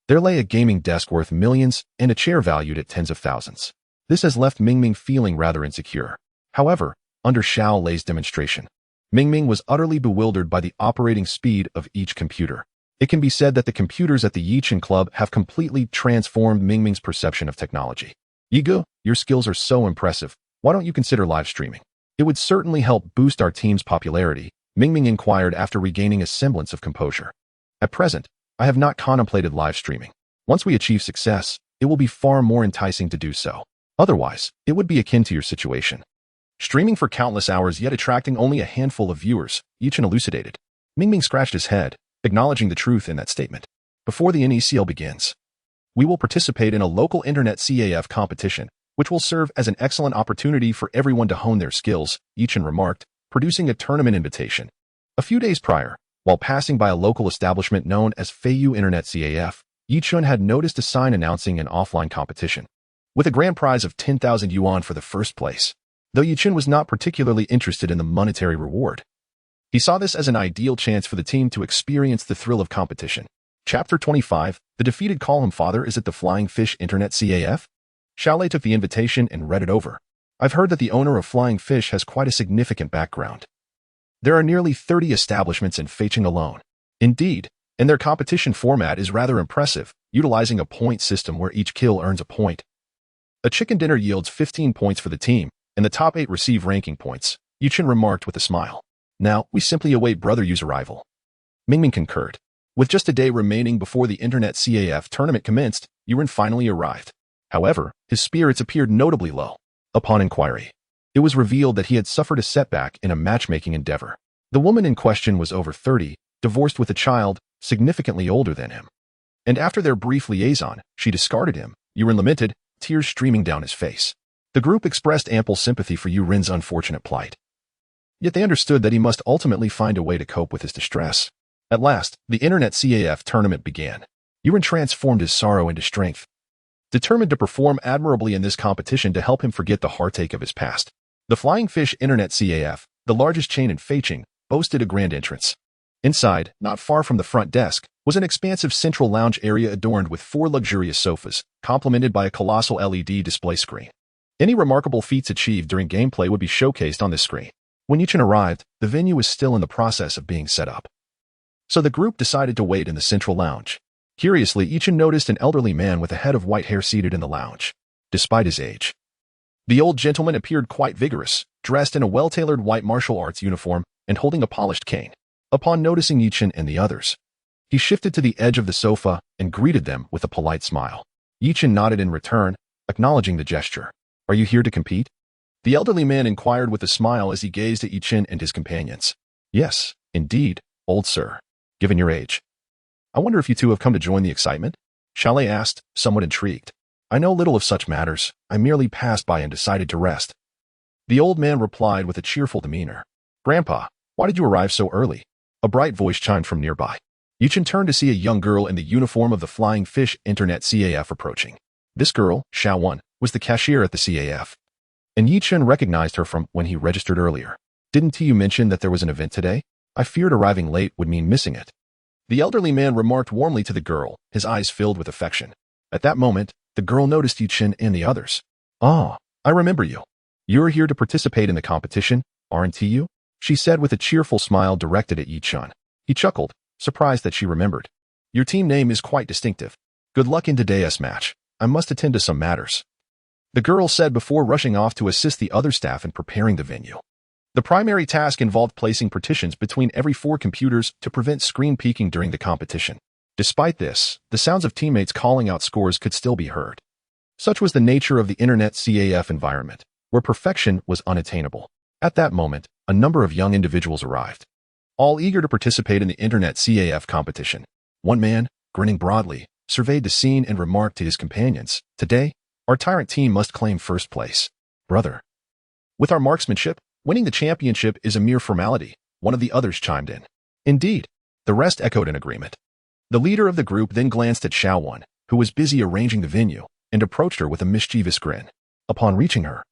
there lay a gaming desk worth millions and a chair valued at tens of thousands. This has left Mingming feeling rather insecure. However, under Xiaolei's demonstration, Mingming was utterly bewildered by the operating speed of each computer. It can be said that the computers at the Yichen Club have completely transformed Mingming's perception of technology. "Yigo, your skills are so impressive. Why don't you consider live streaming? It would certainly help boost our team's popularity," Mingming inquired after regaining a semblance of composure. "At present, I have not contemplated live streaming. Once we achieve success, it will be far more enticing to do so. Otherwise, it would be akin to your situation. Streaming for countless hours yet attracting only a handful of viewers," Yuchen elucidated. Mingming scratched his head, acknowledging the truth in that statement. "Before the NECL begins, we will participate in a local internet CAF competition, which will serve as an excellent opportunity for everyone to hone their skills," Yuchen remarked, producing a tournament invitation. A few days prior, while passing by a local establishment known as Feiyu Internet CAF, Yuchen had noticed a sign announcing an offline competition, with a grand prize of 10,000 yuan for the first place. Though Yuchen was not particularly interested in the monetary reward, he saw this as an ideal chance for the team to experience the thrill of competition. Chapter 25, The Defeated Call Him Father Is It the Flying Fish Internet CAF? Xiaolei took the invitation and read it over. "I've heard that the owner of Flying Fish has quite a significant background. There are nearly 30 establishments in Feicheng alone. Indeed, and their competition format is rather impressive, utilizing a point system where each kill earns a point. A chicken dinner yields 15 points for the team, and the top 8 receive ranking points," Yuchen remarked with a smile. "Now, we simply await Brother Yu's arrival." Mingming concurred. With just a day remaining before the Internet CAF tournament commenced, Yuren finally arrived. However, his spirits appeared notably low. Upon inquiry, it was revealed that he had suffered a setback in a matchmaking endeavor. The woman in question was over 30, divorced with a child, significantly older than him. And after their brief liaison, she discarded him, Yuren lamented, tears streaming down his face. The group expressed ample sympathy for Yuren's unfortunate plight. Yet they understood that he must ultimately find a way to cope with his distress. At last, the Internet CAF tournament began. Yuren transformed his sorrow into strength, determined to perform admirably in this competition to help him forget the heartache of his past. The Flying Fish Internet CAF, the largest chain in Feicheng, boasted a grand entrance. Inside, not far from the front desk, was an expansive central lounge area adorned with 4 luxurious sofas, complemented by a colossal LED display screen. Any remarkable feats achieved during gameplay would be showcased on this screen. When Yuchen arrived, the venue was still in the process of being set up. So the group decided to wait in the central lounge. Curiously, Yuchen noticed an elderly man with a head of white hair seated in the lounge. Despite his age, the old gentleman appeared quite vigorous, dressed in a well-tailored white martial arts uniform and holding a polished cane. Upon noticing Yuchen and the others, he shifted to the edge of the sofa and greeted them with a polite smile. Yuchen nodded in return, acknowledging the gesture. Are you here to compete? The elderly man inquired with a smile as he gazed at Yi Chen and his companions. Yes, indeed, old sir. Given your age. I wonder if you two have come to join the excitement? Chalet asked, somewhat intrigued. I know little of such matters. I merely passed by and decided to rest. The old man replied with a cheerful demeanor. Grandpa, why did you arrive so early? A bright voice chimed from nearby. Yi Chen turned to see a young girl in the uniform of the Flying Fish Internet CAF approaching. This girl, Xiao was the cashier at the CAF. And Yi Chen recognized her from when he registered earlier. Didn't you mention that there was an event today? I feared arriving late would mean missing it. The elderly man remarked warmly to the girl, his eyes filled with affection. At that moment, the girl noticed Yi Chen and the others. Ah, I remember you. You're here to participate in the competition, aren't you? She said with a cheerful smile directed at Yi Chen. He chuckled, surprised that she remembered. Your team name is quite distinctive. Good luck in today's match. I must attend to some matters. The girl said before rushing off to assist the other staff in preparing the venue. The primary task involved placing partitions between every 4 computers to prevent screen peeking during the competition. Despite this, the sounds of teammates calling out scores could still be heard. Such was the nature of the Internet CAF environment, where perfection was unattainable. At that moment, a number of young individuals arrived, all eager to participate in the Internet CAF competition. One man, grinning broadly, surveyed the scene and remarked to his companions, Today, our tyrant team must claim first place. Brother. With our marksmanship, winning the championship is a mere formality, one of the others chimed in. Indeed. The rest echoed in agreement. The leader of the group then glanced at Xiao, who was busy arranging the venue, and approached her with a mischievous grin. Upon reaching her,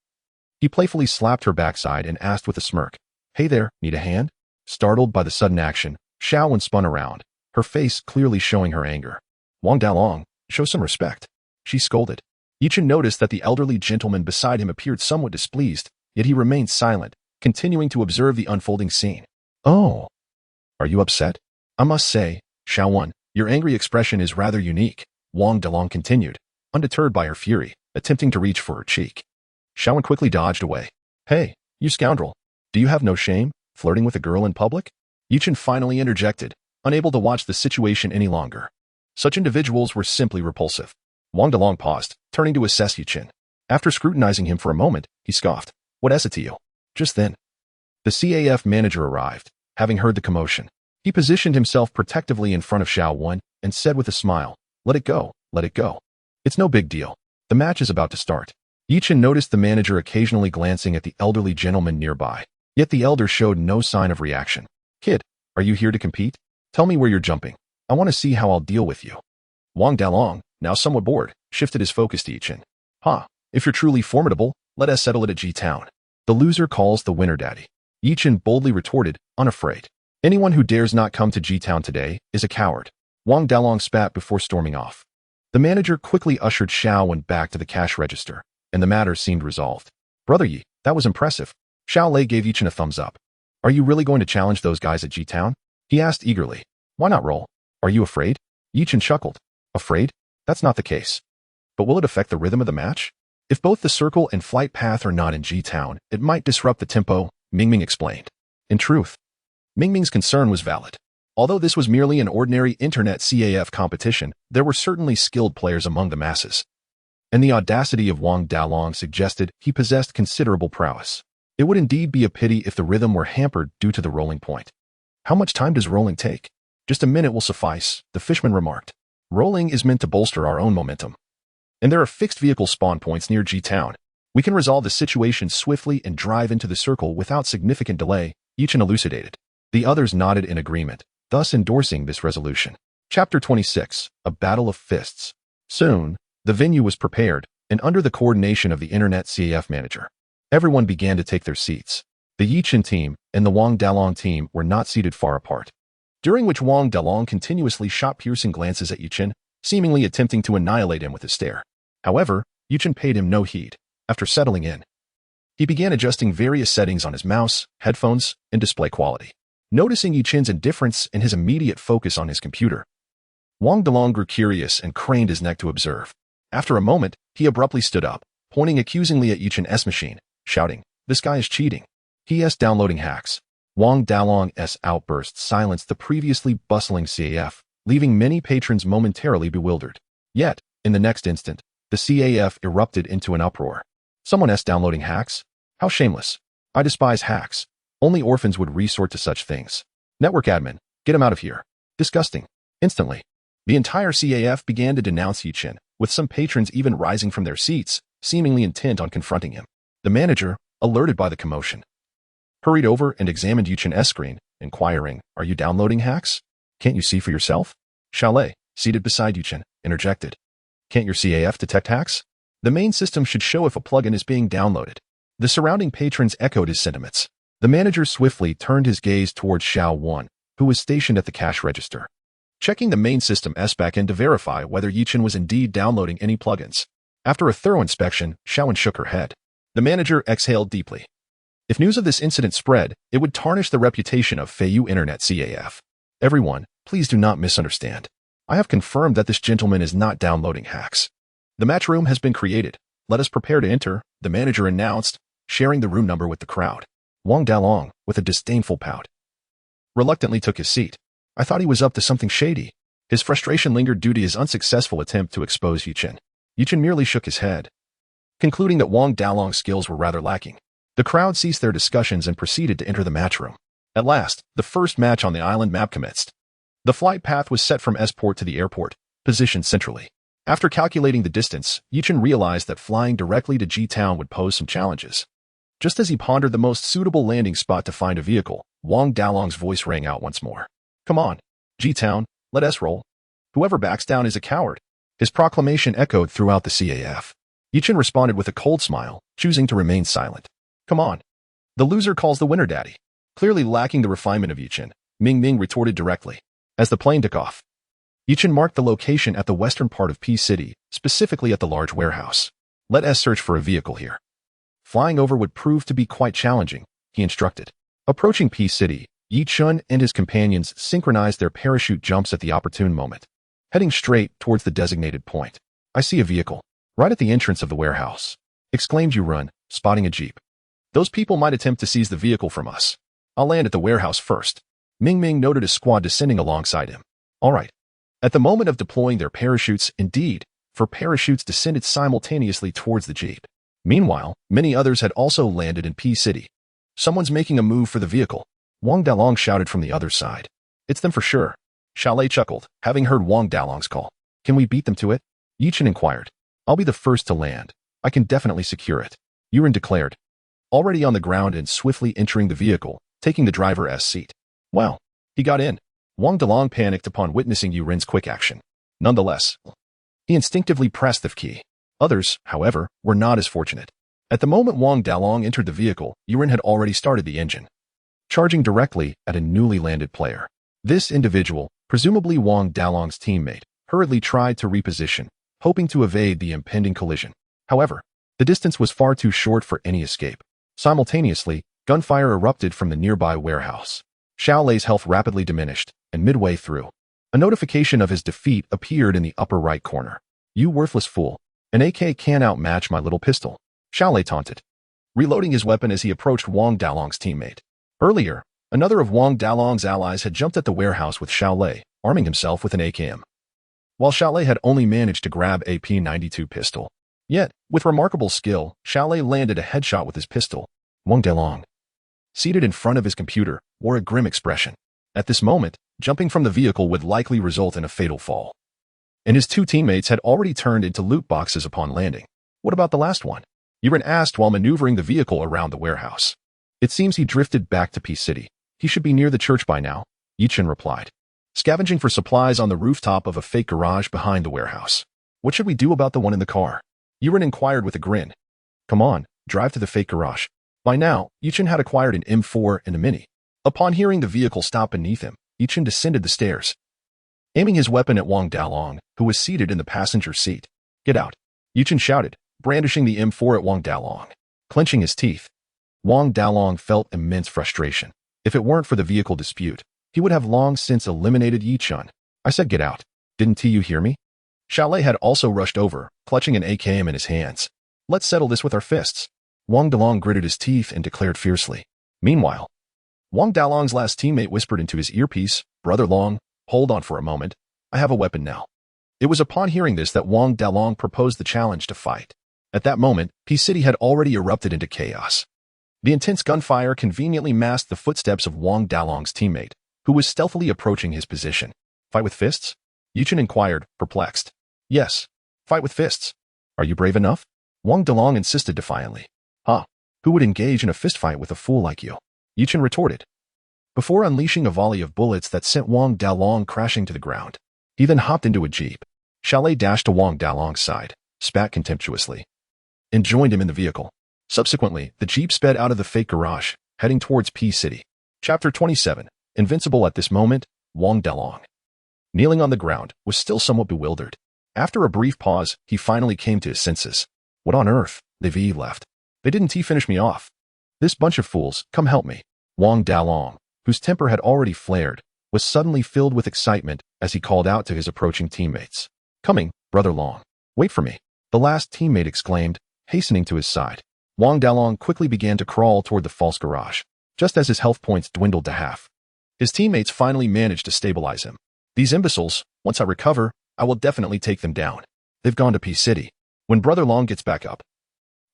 he playfully slapped her backside and asked with a smirk, Hey there, need a hand? Startled by the sudden action, Xiao spun around, her face clearly showing her anger. Wang Dalong, show some respect. She scolded. Yi Chen noticed that the elderly gentleman beside him appeared somewhat displeased, yet he remained silent, continuing to observe the unfolding scene. Oh. Are you upset? I must say, Xiao, your angry expression is rather unique, Wang Dalong continued, undeterred by her fury, attempting to reach for her cheek. Xiao quickly dodged away. Hey, you scoundrel. Do you have no shame, flirting with a girl in public? Yi Chen finally interjected, unable to watch the situation any longer. Such individuals were simply repulsive. Wang Dalong paused, turning to assess Yi Chen. After scrutinizing him for a moment, he scoffed. What is it to you? Just then, the CAF manager arrived, having heard the commotion. He positioned himself protectively in front of Xiao and said with a smile, Let it go, let it go. It's no big deal. The match is about to start. Yi Chen noticed the manager occasionally glancing at the elderly gentleman nearby, yet the elder showed no sign of reaction. Kid, are you here to compete? Tell me where you're jumping. I want to see how I'll deal with you. Wang Dalong, now somewhat bored, shifted his focus to Yi Chen. If you're truly formidable, let us settle it at G-Town. The loser calls the winner daddy. Yi Chen boldly retorted, unafraid. Anyone who dares not come to G-Town today is a coward. Wang Dalong spat before storming off. The manager quickly ushered Xiao back to the cash register, and the matter seemed resolved. Brother Yi, that was impressive. Xiao Lei gave Yi Chen a thumbs up. Are you really going to challenge those guys at G-Town? He asked eagerly. Why not roll? Are you afraid? Yi Chen chuckled. Afraid? That's not the case. But will it affect the rhythm of the match? If both the circle and flight path are not in G-Town, it might disrupt the tempo, Mingming explained. In truth, Mingming's concern was valid. Although this was merely an ordinary Internet CAF competition, there were certainly skilled players among the masses. And the audacity of Wang Dalong suggested he possessed considerable prowess. It would indeed be a pity if the rhythm were hampered due to the rolling point. How much time does rolling take? Just a minute will suffice, the fishman remarked. Rolling is meant to bolster our own momentum. And there are fixed vehicle spawn points near G-Town. We can resolve the situation swiftly and drive into the circle without significant delay, Yi Chen elucidated. The others nodded in agreement, thus endorsing this resolution. Chapter 26, A Battle of Fists. Soon, the venue was prepared, and under the coordination of the Internet CAF manager, everyone began to take their seats. The Yi Chen team and the Wang Dalong team were not seated far apart, during which Wang Dalong continuously shot piercing glances at Yi Chen, seemingly attempting to annihilate him with a stare. However, Yi Chen paid him no heed. After settling in, he began adjusting various settings on his mouse, headphones, and display quality. Noticing Yi Chen's indifference and his immediate focus on his computer, Wang Dalong grew curious and craned his neck to observe. After a moment, he abruptly stood up, pointing accusingly at Yi Chen's machine, shouting, This guy is cheating. He is downloading hacks. Wang Dalong's outburst silenced the previously bustling CAF, leaving many patrons momentarily bewildered. Yet, in the next instant, The CAF erupted into an uproar. Someone else downloading hacks? How shameless. I despise hacks. Only orphans would resort to such things. Network admin, get him out of here. Disgusting. Instantly, the entire CAF began to denounce Yichin, with some patrons even rising from their seats, seemingly intent on confronting him. The manager, alerted by the commotion, hurried over and examined Yichin's screen, inquiring, "Are you downloading hacks? Can't you see for yourself?" Xiaolei, seated beside Yichin, interjected. "Can't your CAF detect hacks? The main system should show if a plugin is being downloaded." The surrounding patrons echoed his sentiments. The manager swiftly turned his gaze towards Xiao Wan, who was stationed at the cash register, checking the main system's backend to verify whether Yichin was indeed downloading any plugins. After a thorough inspection, Xiaowan shook her head. The manager exhaled deeply. If news of this incident spread, it would tarnish the reputation of Feiyu Internet CAF. Everyone, please do not misunderstand. I have confirmed that this gentleman is not downloading hacks. The match room has been created. Let us prepare to enter, the manager announced, sharing the room number with the crowd. Wang Dalong, with a disdainful pout, reluctantly took his seat. I thought he was up to something shady. His frustration lingered due to his unsuccessful attempt to expose Yichin. Yichin merely shook his head, concluding that Wang Dalong's skills were rather lacking. The crowd ceased their discussions and proceeded to enter the match room. At last, the first match on the island map commenced. The flight path was set from Esport to the airport, positioned centrally. After calculating the distance, Yichin realized that flying directly to G-Town would pose some challenges. Just as he pondered the most suitable landing spot to find a vehicle, Wang Dalong's voice rang out once more. "Come on, G-Town, let us roll. Whoever backs down is a coward." His proclamation echoed throughout the CAF. Yichin responded with a cold smile, choosing to remain silent. "Come on. The loser calls the winner daddy." Clearly lacking the refinement of Yichin, Ming Ming retorted directly. As the plane took off, Yichin marked the location at the western part of P City, specifically at the large warehouse. "Let us search for a vehicle here. Flying over would prove to be quite challenging," he instructed. Approaching P City, Yichin and his companions synchronized their parachute jumps at the opportune moment, heading straight towards the designated point. "I see a vehicle, right at the entrance of the warehouse," exclaimed Yurun, spotting a jeep. "Those people might attempt to seize the vehicle from us. I'll land at the warehouse first." Ming Ming noted a squad descending alongside him. "All right." At the moment of deploying their parachutes, indeed, 4 parachutes descended simultaneously towards the jeep. Meanwhile, many others had also landed in P City. "Someone's making a move for the vehicle," Wang Dalong shouted from the other side. "It's them for sure." Xiaolei chuckled, having heard Wang Dalong's call. "Can we beat them to it?" Yichin inquired. "I'll be the first to land. I can definitely secure it," Yurin declared, already on the ground and swiftly entering the vehicle, taking the driver's seat. "Wow, he got in." Wang Dalong panicked upon witnessing Yurin's quick action. Nonetheless, he instinctively pressed the key. Others, however, were not as fortunate. At the moment Wang Dalong entered the vehicle, Yurin had already started the engine, charging directly at a newly landed player. This individual, presumably Wang Dalong's teammate, hurriedly tried to reposition, hoping to evade the impending collision. However, the distance was far too short for any escape. Simultaneously, gunfire erupted from the nearby warehouse. Xiaolei's health rapidly diminished, and midway through, a notification of his defeat appeared in the upper right corner. "You worthless fool. An AK can't outmatch my little pistol," Xiaolei taunted, reloading his weapon as he approached Wang Dalong's teammate. Earlier, another of Wang Dalong's allies had jumped at the warehouse with Xiaolei, arming himself with an AKM, while Xiaolei had only managed to grab a P92 pistol. Yet, with remarkable skill, Xiaolei landed a headshot with his pistol. Wang Dalong, seated in front of his computer, wore a grim expression. At this moment, jumping from the vehicle would likely result in a fatal fall, and his 2 teammates had already turned into loot boxes upon landing. "What about the last one?" Yurin asked while maneuvering the vehicle around the warehouse. "It seems he drifted back to P City. He should be near the church by now," Yichin replied, scavenging for supplies on the rooftop of a fake garage behind the warehouse. "What should we do about the one in the car?" Yurin inquired with a grin. "Come on, drive to the fake garage." By now, Yichin had acquired an M4 and a Mini. Upon hearing the vehicle stop beneath him, Yichin descended the stairs, aiming his weapon at Wang Dalong, who was seated in the passenger seat. "Get out," Yichin shouted, brandishing the M4 at Wang Dalong. Clenching his teeth, Wang Dalong felt immense frustration. If it weren't for the vehicle dispute, he would have long since eliminated Yichin. "I said get out. Didn't you hear me?" Xiaolei had also rushed over, clutching an AKM in his hands. "Let's settle this with our fists." Wang Dalong gritted his teeth and declared fiercely. Meanwhile, Wang Dalong's last teammate whispered into his earpiece, "Brother Long, hold on for a moment. I have a weapon now." It was upon hearing this that Wang Dalong proposed the challenge to fight. At that moment, P-City had already erupted into chaos. The intense gunfire conveniently masked the footsteps of Wang Dalong's teammate, who was stealthily approaching his position. Fight with fists? Yuchen inquired, perplexed. Yes, fight with fists. Are you brave enough? Wang Dalong insisted defiantly. Huh, who would engage in a fistfight with a fool like you? Yuchen retorted, before unleashing a volley of bullets that sent Wang Dalong crashing to the ground. He then hopped into a jeep. Xiaolei dashed to Wang Dalong's side, spat contemptuously, and joined him in the vehicle. Subsequently, the jeep sped out of the fake garage, heading towards P-City. Chapter 27. Invincible. At this moment, Wang Dalong, kneeling on the ground, was still somewhat bewildered. After a brief pause, he finally came to his senses. What on earth? They've left. They didn't finish me off. This bunch of fools, come help me. Wang Dalong, whose temper had already flared, was suddenly filled with excitement as he called out to his approaching teammates. Coming, Brother Long. Wait for me. The last teammate exclaimed, hastening to his side. Wang Dalong quickly began to crawl toward the false garage, just as his health points dwindled to half. His teammates finally managed to stabilize him. These imbeciles, once I recover, I will definitely take them down. They've gone to P-City. When Brother Long gets back up,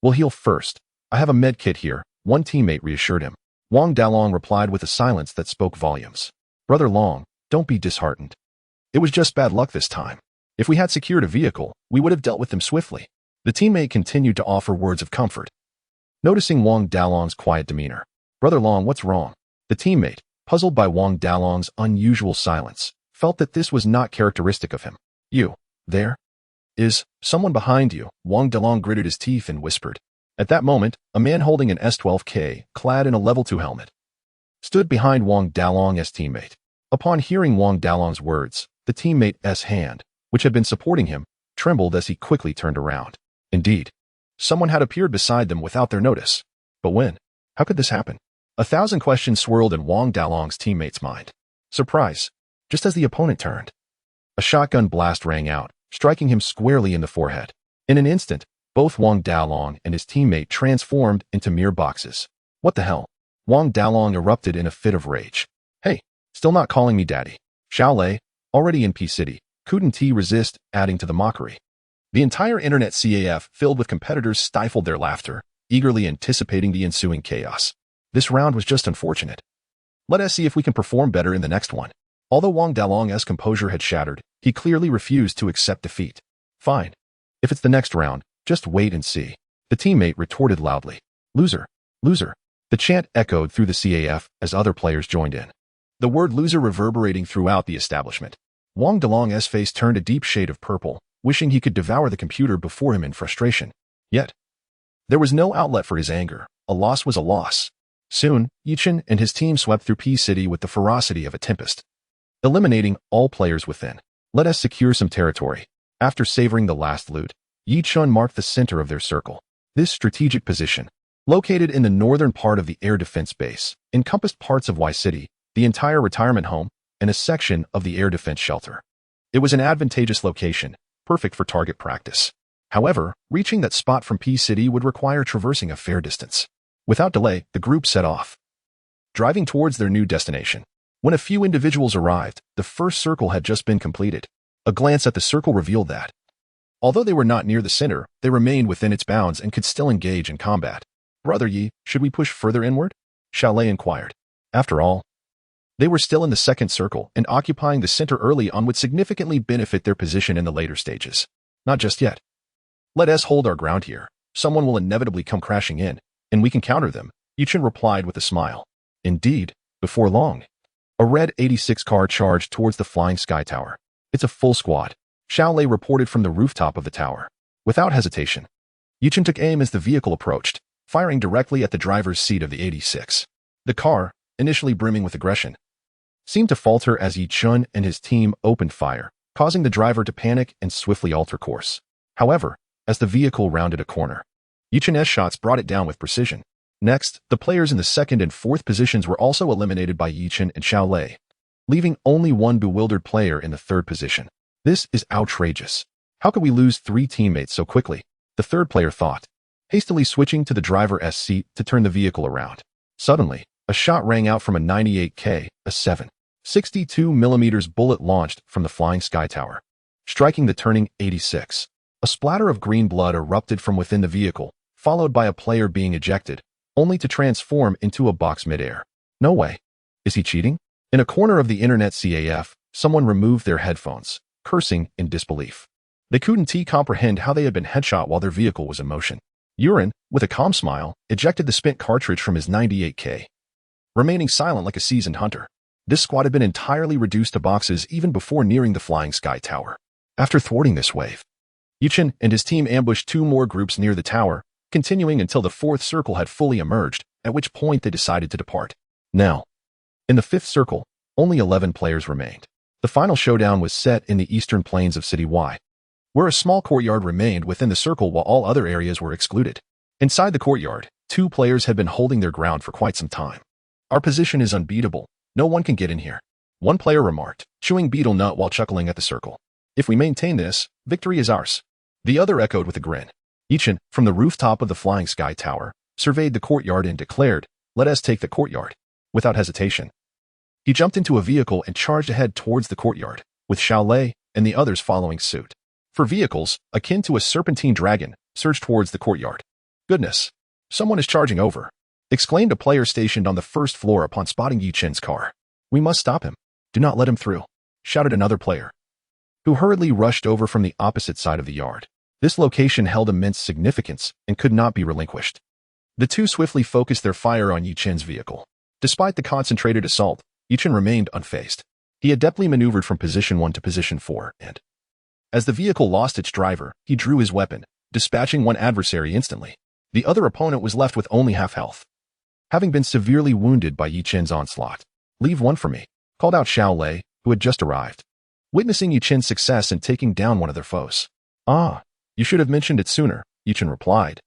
we'll heal first. I have a med kit here, one teammate reassured him. Wang Dalong replied with a silence that spoke volumes. Brother Long, don't be disheartened. It was just bad luck this time. If we had secured a vehicle, we would have dealt with them swiftly. The teammate continued to offer words of comfort. Noticing Wang Dalong's quiet demeanor, Brother Long, what's wrong? The teammate, puzzled by Wang Dalong's unusual silence, felt that this was not characteristic of him. You, there? Is someone behind you? Wang Dalong gritted his teeth and whispered. At that moment, a man holding an S-12K, clad in a level 2 helmet, stood behind Wang Dalong's teammate. Upon hearing Wang Dalong's words, the teammate's hand, which had been supporting him, trembled as he quickly turned around. Indeed, someone had appeared beside them without their notice. But when? How could this happen? 1,000 questions swirled in Wang Dalong's teammate's mind. Surprise! Just as the opponent turned, a shotgun blast rang out, striking him squarely in the forehead. In an instant, both Wang Dalong and his teammate transformed into mere boxes. What the hell? Wang Dalong erupted in a fit of rage. Hey, still not calling me daddy. Xiaolei, already in P-City, couldn't resist, adding to the mockery. The entire internet CAF, filled with competitors, stifled their laughter, eagerly anticipating the ensuing chaos. This round was just unfortunate. Let us see if we can perform better in the next one. Although Wang Dalong's composure had shattered, he clearly refused to accept defeat. Fine. If it's the next round, just wait and see. The teammate retorted loudly. Loser. Loser. The chant echoed through the CAF as other players joined in. The word loser reverberating throughout the establishment. Wang Dalong's face turned a deep shade of purple, wishing he could devour the computer before him in frustration. Yet, there was no outlet for his anger. A loss was a loss. Soon, Yuchen and his team swept through P-City with the ferocity of a tempest, eliminating all players within. Let us secure some territory. After savoring the last loot, Yuchen marked the center of their circle. This strategic position, located in the northern part of the air defense base, encompassed parts of Y-City, the entire retirement home, and a section of the air defense shelter. It was an advantageous location, perfect for target practice. However, reaching that spot from P-City would require traversing a fair distance. Without delay, the group set off, driving towards their new destination. When a few individuals arrived, the first circle had just been completed. A glance at the circle revealed that, although they were not near the center, they remained within its bounds and could still engage in combat. Brother Yi, should we push further inward? Xiaolei inquired. After all, they were still in the second circle, and occupying the center early on would significantly benefit their position in the later stages. Not just yet. Let us hold our ground here. Someone will inevitably come crashing in, and we can counter them, Yuchen replied with a smile. Indeed, before long, a red 86 car charged towards the flying sky tower. It's a full squad, Xiaolei reported from the rooftop of the tower. Without hesitation, Yuchen took aim as the vehicle approached, firing directly at the driver's seat of the 86. The car, initially brimming with aggression, seemed to falter as Yuchen and his team opened fire, causing the driver to panic and swiftly alter course. However, as the vehicle rounded a corner, Yuchen's shots brought it down with precision. Next, the players in the second and fourth positions were also eliminated by Yuchen and Xiaolei, leaving only one bewildered player in the third position. This is outrageous. How could we lose 3 teammates so quickly? The third player thought, hastily switching to the driver's seat to turn the vehicle around. Suddenly, a shot rang out from a 98K, a 7.62mm bullet launched from the flying sky tower. striking the turning 86. A splatter of green blood erupted from within the vehicle, followed by a player being ejected, only to transform into a box midair. No way. Is he cheating? In a corner of the internet CAF, someone removed their headphones, cursing in disbelief. They couldn't comprehend how they had been headshot while their vehicle was in motion. Urine, with a calm smile, ejected the spent cartridge from his 98K, remaining silent like a seasoned hunter. This squad had been entirely reduced to boxes even before nearing the Flying Sky Tower. After thwarting this wave, Yuchen and his team ambushed 2 more groups near the tower, continuing until the 4th circle had fully emerged, at which point they decided to depart. Now, in the 5th circle, only 11 players remained. The final showdown was set in the eastern plains of City Y, where a small courtyard remained within the circle while all other areas were excluded. Inside the courtyard, 2 players had been holding their ground for quite some time. Our position is unbeatable. No one can get in here, one player remarked, chewing beetle nut while chuckling at the circle. If we maintain this, victory is ours. The other echoed with a grin. Yuchen, from the rooftop of the Flying Sky Tower, surveyed the courtyard and declared, "Let us take the courtyard." Without hesitation, he jumped into a vehicle and charged ahead towards the courtyard, with Xiaolei and the others following suit. For vehicles, akin to a serpentine dragon, surged towards the courtyard. "Goodness, someone is charging over," exclaimed a player stationed on the 1st floor upon spotting Yuchen's car. "We must stop him. Do not let him through," shouted another player, who hurriedly rushed over from the opposite side of the yard. This location held immense significance and could not be relinquished. The 2 swiftly focused their fire on Yuchen's vehicle. Despite the concentrated assault, Yuchen remained unfazed. He adeptly maneuvered from position 1 to position 4, and as the vehicle lost its driver, he drew his weapon, dispatching one adversary instantly. The other opponent was left with only half health, having been severely wounded by Yuchen's onslaught. "Leave one for me," called out Xiaolei, who had just arrived, witnessing Yuchen's success in taking down one of their foes. "Ah, you should have mentioned it sooner," Yuchen replied,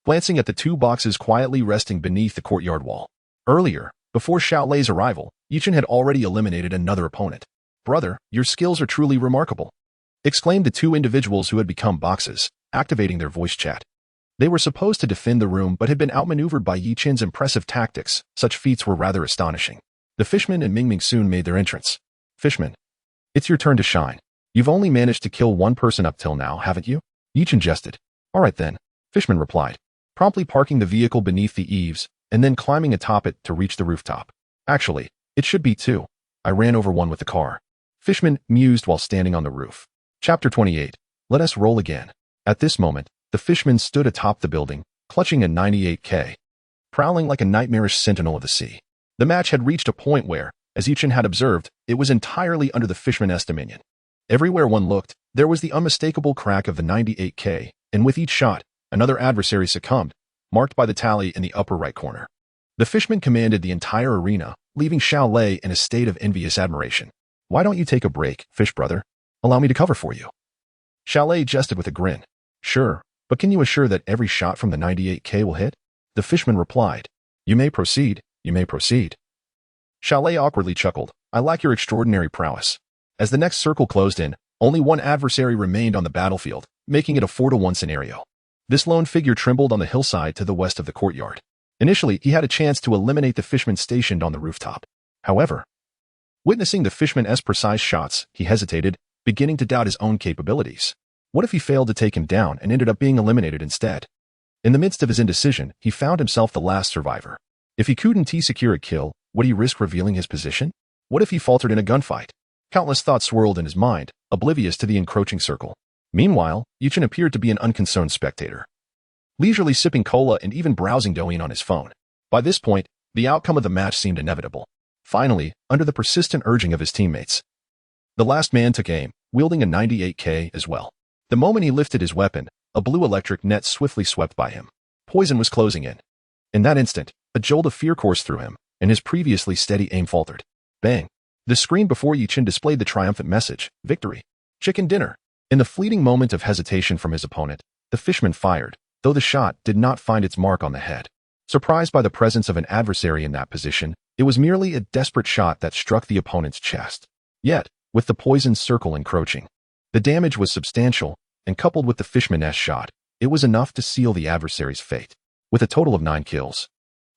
glancing at the 2 boxes quietly resting beneath the courtyard wall. Earlier, before Xiaolei's arrival, Yuchen had already eliminated another opponent. "Brother, your skills are truly remarkable," exclaimed the 2 individuals who had become boxes, activating their voice chat. They were supposed to defend the room but had been outmaneuvered by Yuchen's impressive tactics. Such feats were rather astonishing. The Fishman and Mingming soon made their entrance. "Fishman, it's your turn to shine. You've only managed to kill 1 person up till now, haven't you?" Yuchen jested. "All right then," Fishman replied, promptly parking the vehicle beneath the eaves and then climbing atop it to reach the rooftop. "Actually, it should be 2. I ran over one with the car," Fishman mused while standing on the roof. Chapter 28. Let us roll again. At this moment, the Fishman stood atop the building, clutching a 98K, prowling like a nightmarish sentinel of the sea. The match had reached a point where, as Yuchen had observed, it was entirely under the Fishman's dominion. Everywhere one looked, there was the unmistakable crack of the 98K, and with each shot, another adversary succumbed, marked by the tally in the upper right corner. The Fishman commanded the entire arena, leaving Xiaolei in a state of envious admiration. "Why don't you take a break, Fish brother? Allow me to cover for you." Xiaolei jested with a grin. "Sure, but can you assure that every shot from the 98K will hit?" The Fishman replied. "You may proceed, you may proceed." Xiaolei awkwardly chuckled. "I lack your extraordinary prowess." As the next circle closed in, only one adversary remained on the battlefield, making it a 4-to-1 scenario. This lone figure trembled on the hillside to the west of the courtyard. Initially, he had a chance to eliminate the Fishman stationed on the rooftop. However, witnessing the Fishman's precise shots, he hesitated, beginning to doubt his own capabilities. What if he failed to take him down and ended up being eliminated instead? In the midst of his indecision, he found himself the last survivor. If he couldn't secure a kill, would he risk revealing his position? What if he faltered in a gunfight? Countless thoughts swirled in his mind, oblivious to the encroaching circle. Meanwhile, Yuchen appeared to be an unconcerned spectator, leisurely sipping cola and even browsing Douyin on his phone. By this point, the outcome of the match seemed inevitable. Finally, under the persistent urging of his teammates, the last man took aim, wielding a 98K as well. The moment he lifted his weapon, a blue electric net swiftly swept by him. Poison was closing in. In that instant, a jolt of fear coursed through him, and his previously steady aim faltered. Bang! The screen before Yuchen displayed the triumphant message, "Victory! Chicken dinner!" In the fleeting moment of hesitation from his opponent, the Fishman fired, though the shot did not find its mark on the head. Surprised by the presence of an adversary in that position, it was merely a desperate shot that struck the opponent's chest. Yet, with the poisoned circle encroaching, the damage was substantial, and coupled with the Fishman's shot, it was enough to seal the adversary's fate. With a total of 9 kills.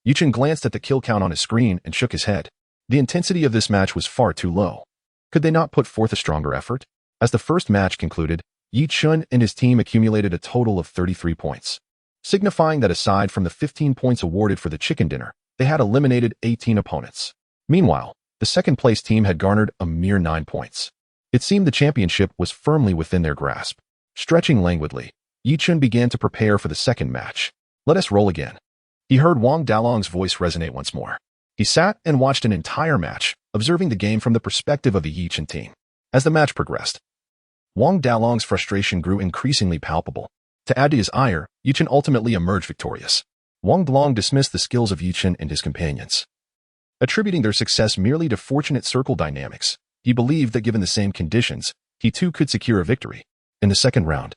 Yuchen glanced at the kill count on his screen and shook his head. The intensity of this match was far too low. Could they not put forth a stronger effort? As the first match concluded, Yi Chun and his team accumulated a total of 33 points, signifying that aside from the 15 points awarded for the chicken dinner, they had eliminated 18 opponents. Meanwhile, the second-place team had garnered a mere 9 points. It seemed the championship was firmly within their grasp. Stretching languidly, Yi Chun began to prepare for the second match. "Let us roll again." He heard Wang Dalong's voice resonate once more. He sat and watched an entire match, observing the game from the perspective of the Yi Chun team. As the match progressed, Wang Dalong's frustration grew increasingly palpable. To add to his ire, Yi Chun ultimately emerged victorious. Wang Dalong dismissed the skills of Yi Chun and his companions, attributing their success merely to fortunate circle dynamics. He believed that given the same conditions, he too could secure a victory. In the second round,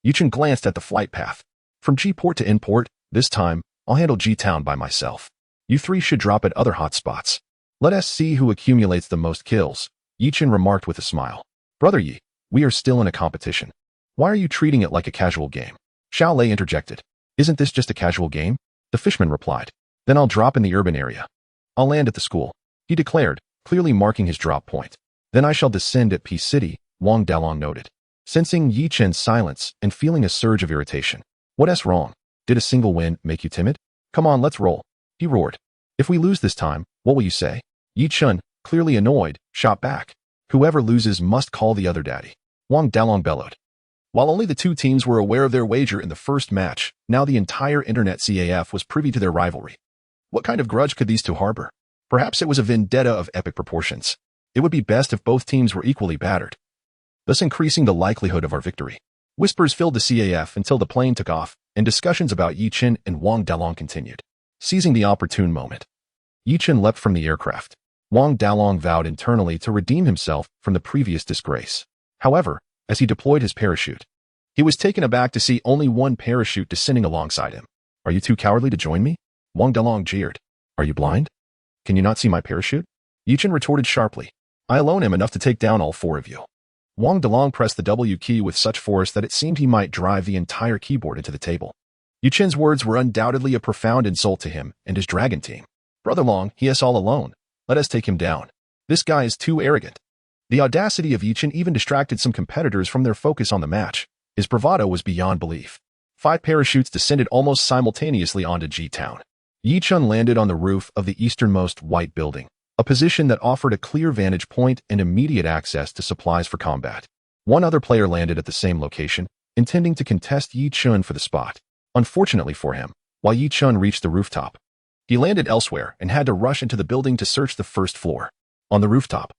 Yi Chun glanced at the flight path. "From G-Port to N-Port, this time, I'll handle G-Town by myself. You three should drop at other hot spots. Let us see who accumulates the most kills," Yi Chun remarked with a smile. "Brother Yi, we are still in a competition. Why are you treating it like a casual game?" Xiao Lei interjected. "Isn't this just a casual game?" The fishman replied. "Then I'll drop in the urban area. I'll land at the school," he declared, clearly marking his drop point. "Then I shall descend at Peace City," Wang Dalong noted. Sensing Yi Chun's silence and feeling a surge of irritation. "What's wrong? Did a single win make you timid? Come on, let's roll," he roared. "If we lose this time, what will you say?" Yi Chun, clearly annoyed, shot back. "Whoever loses must call the other daddy," Wang Dalong bellowed. While only the two teams were aware of their wager in the first match, now the entire internet CAF was privy to their rivalry. What kind of grudge could these two harbor? Perhaps it was a vendetta of epic proportions. It would be best if both teams were equally battered, thus increasing the likelihood of our victory. Whispers filled the CAF until the plane took off, and discussions about Yi Chun and Wang Dalong continued. Seizing the opportune moment, Yi Chun leapt from the aircraft. Wang Dalong vowed internally to redeem himself from the previous disgrace. However, as he deployed his parachute, he was taken aback to see only one parachute descending alongside him. "Are you too cowardly to join me?" Wang Dalong jeered. "Are you blind? Can you not see my parachute?" Yi Chun retorted sharply. "I alone am enough to take down all four of you." Wang Dalong pressed the W key with such force that it seemed he might drive the entire keyboard into the table. Yi Chun's words were undoubtedly a profound insult to him and his dragon team. "Brother Long, he is all alone. Let us take him down. This guy is too arrogant." The audacity of Yi Chun even distracted some competitors from their focus on the match. His bravado was beyond belief. 5 parachutes descended almost simultaneously onto G-Town. Yi Chun landed on the roof of the easternmost white building, a position that offered a clear vantage point and immediate access to supplies for combat. One other player landed at the same location, intending to contest Yi Chun for the spot. Unfortunately for him, while Yi Chun reached the rooftop, he landed elsewhere and had to rush into the building to search the first floor. On the rooftop,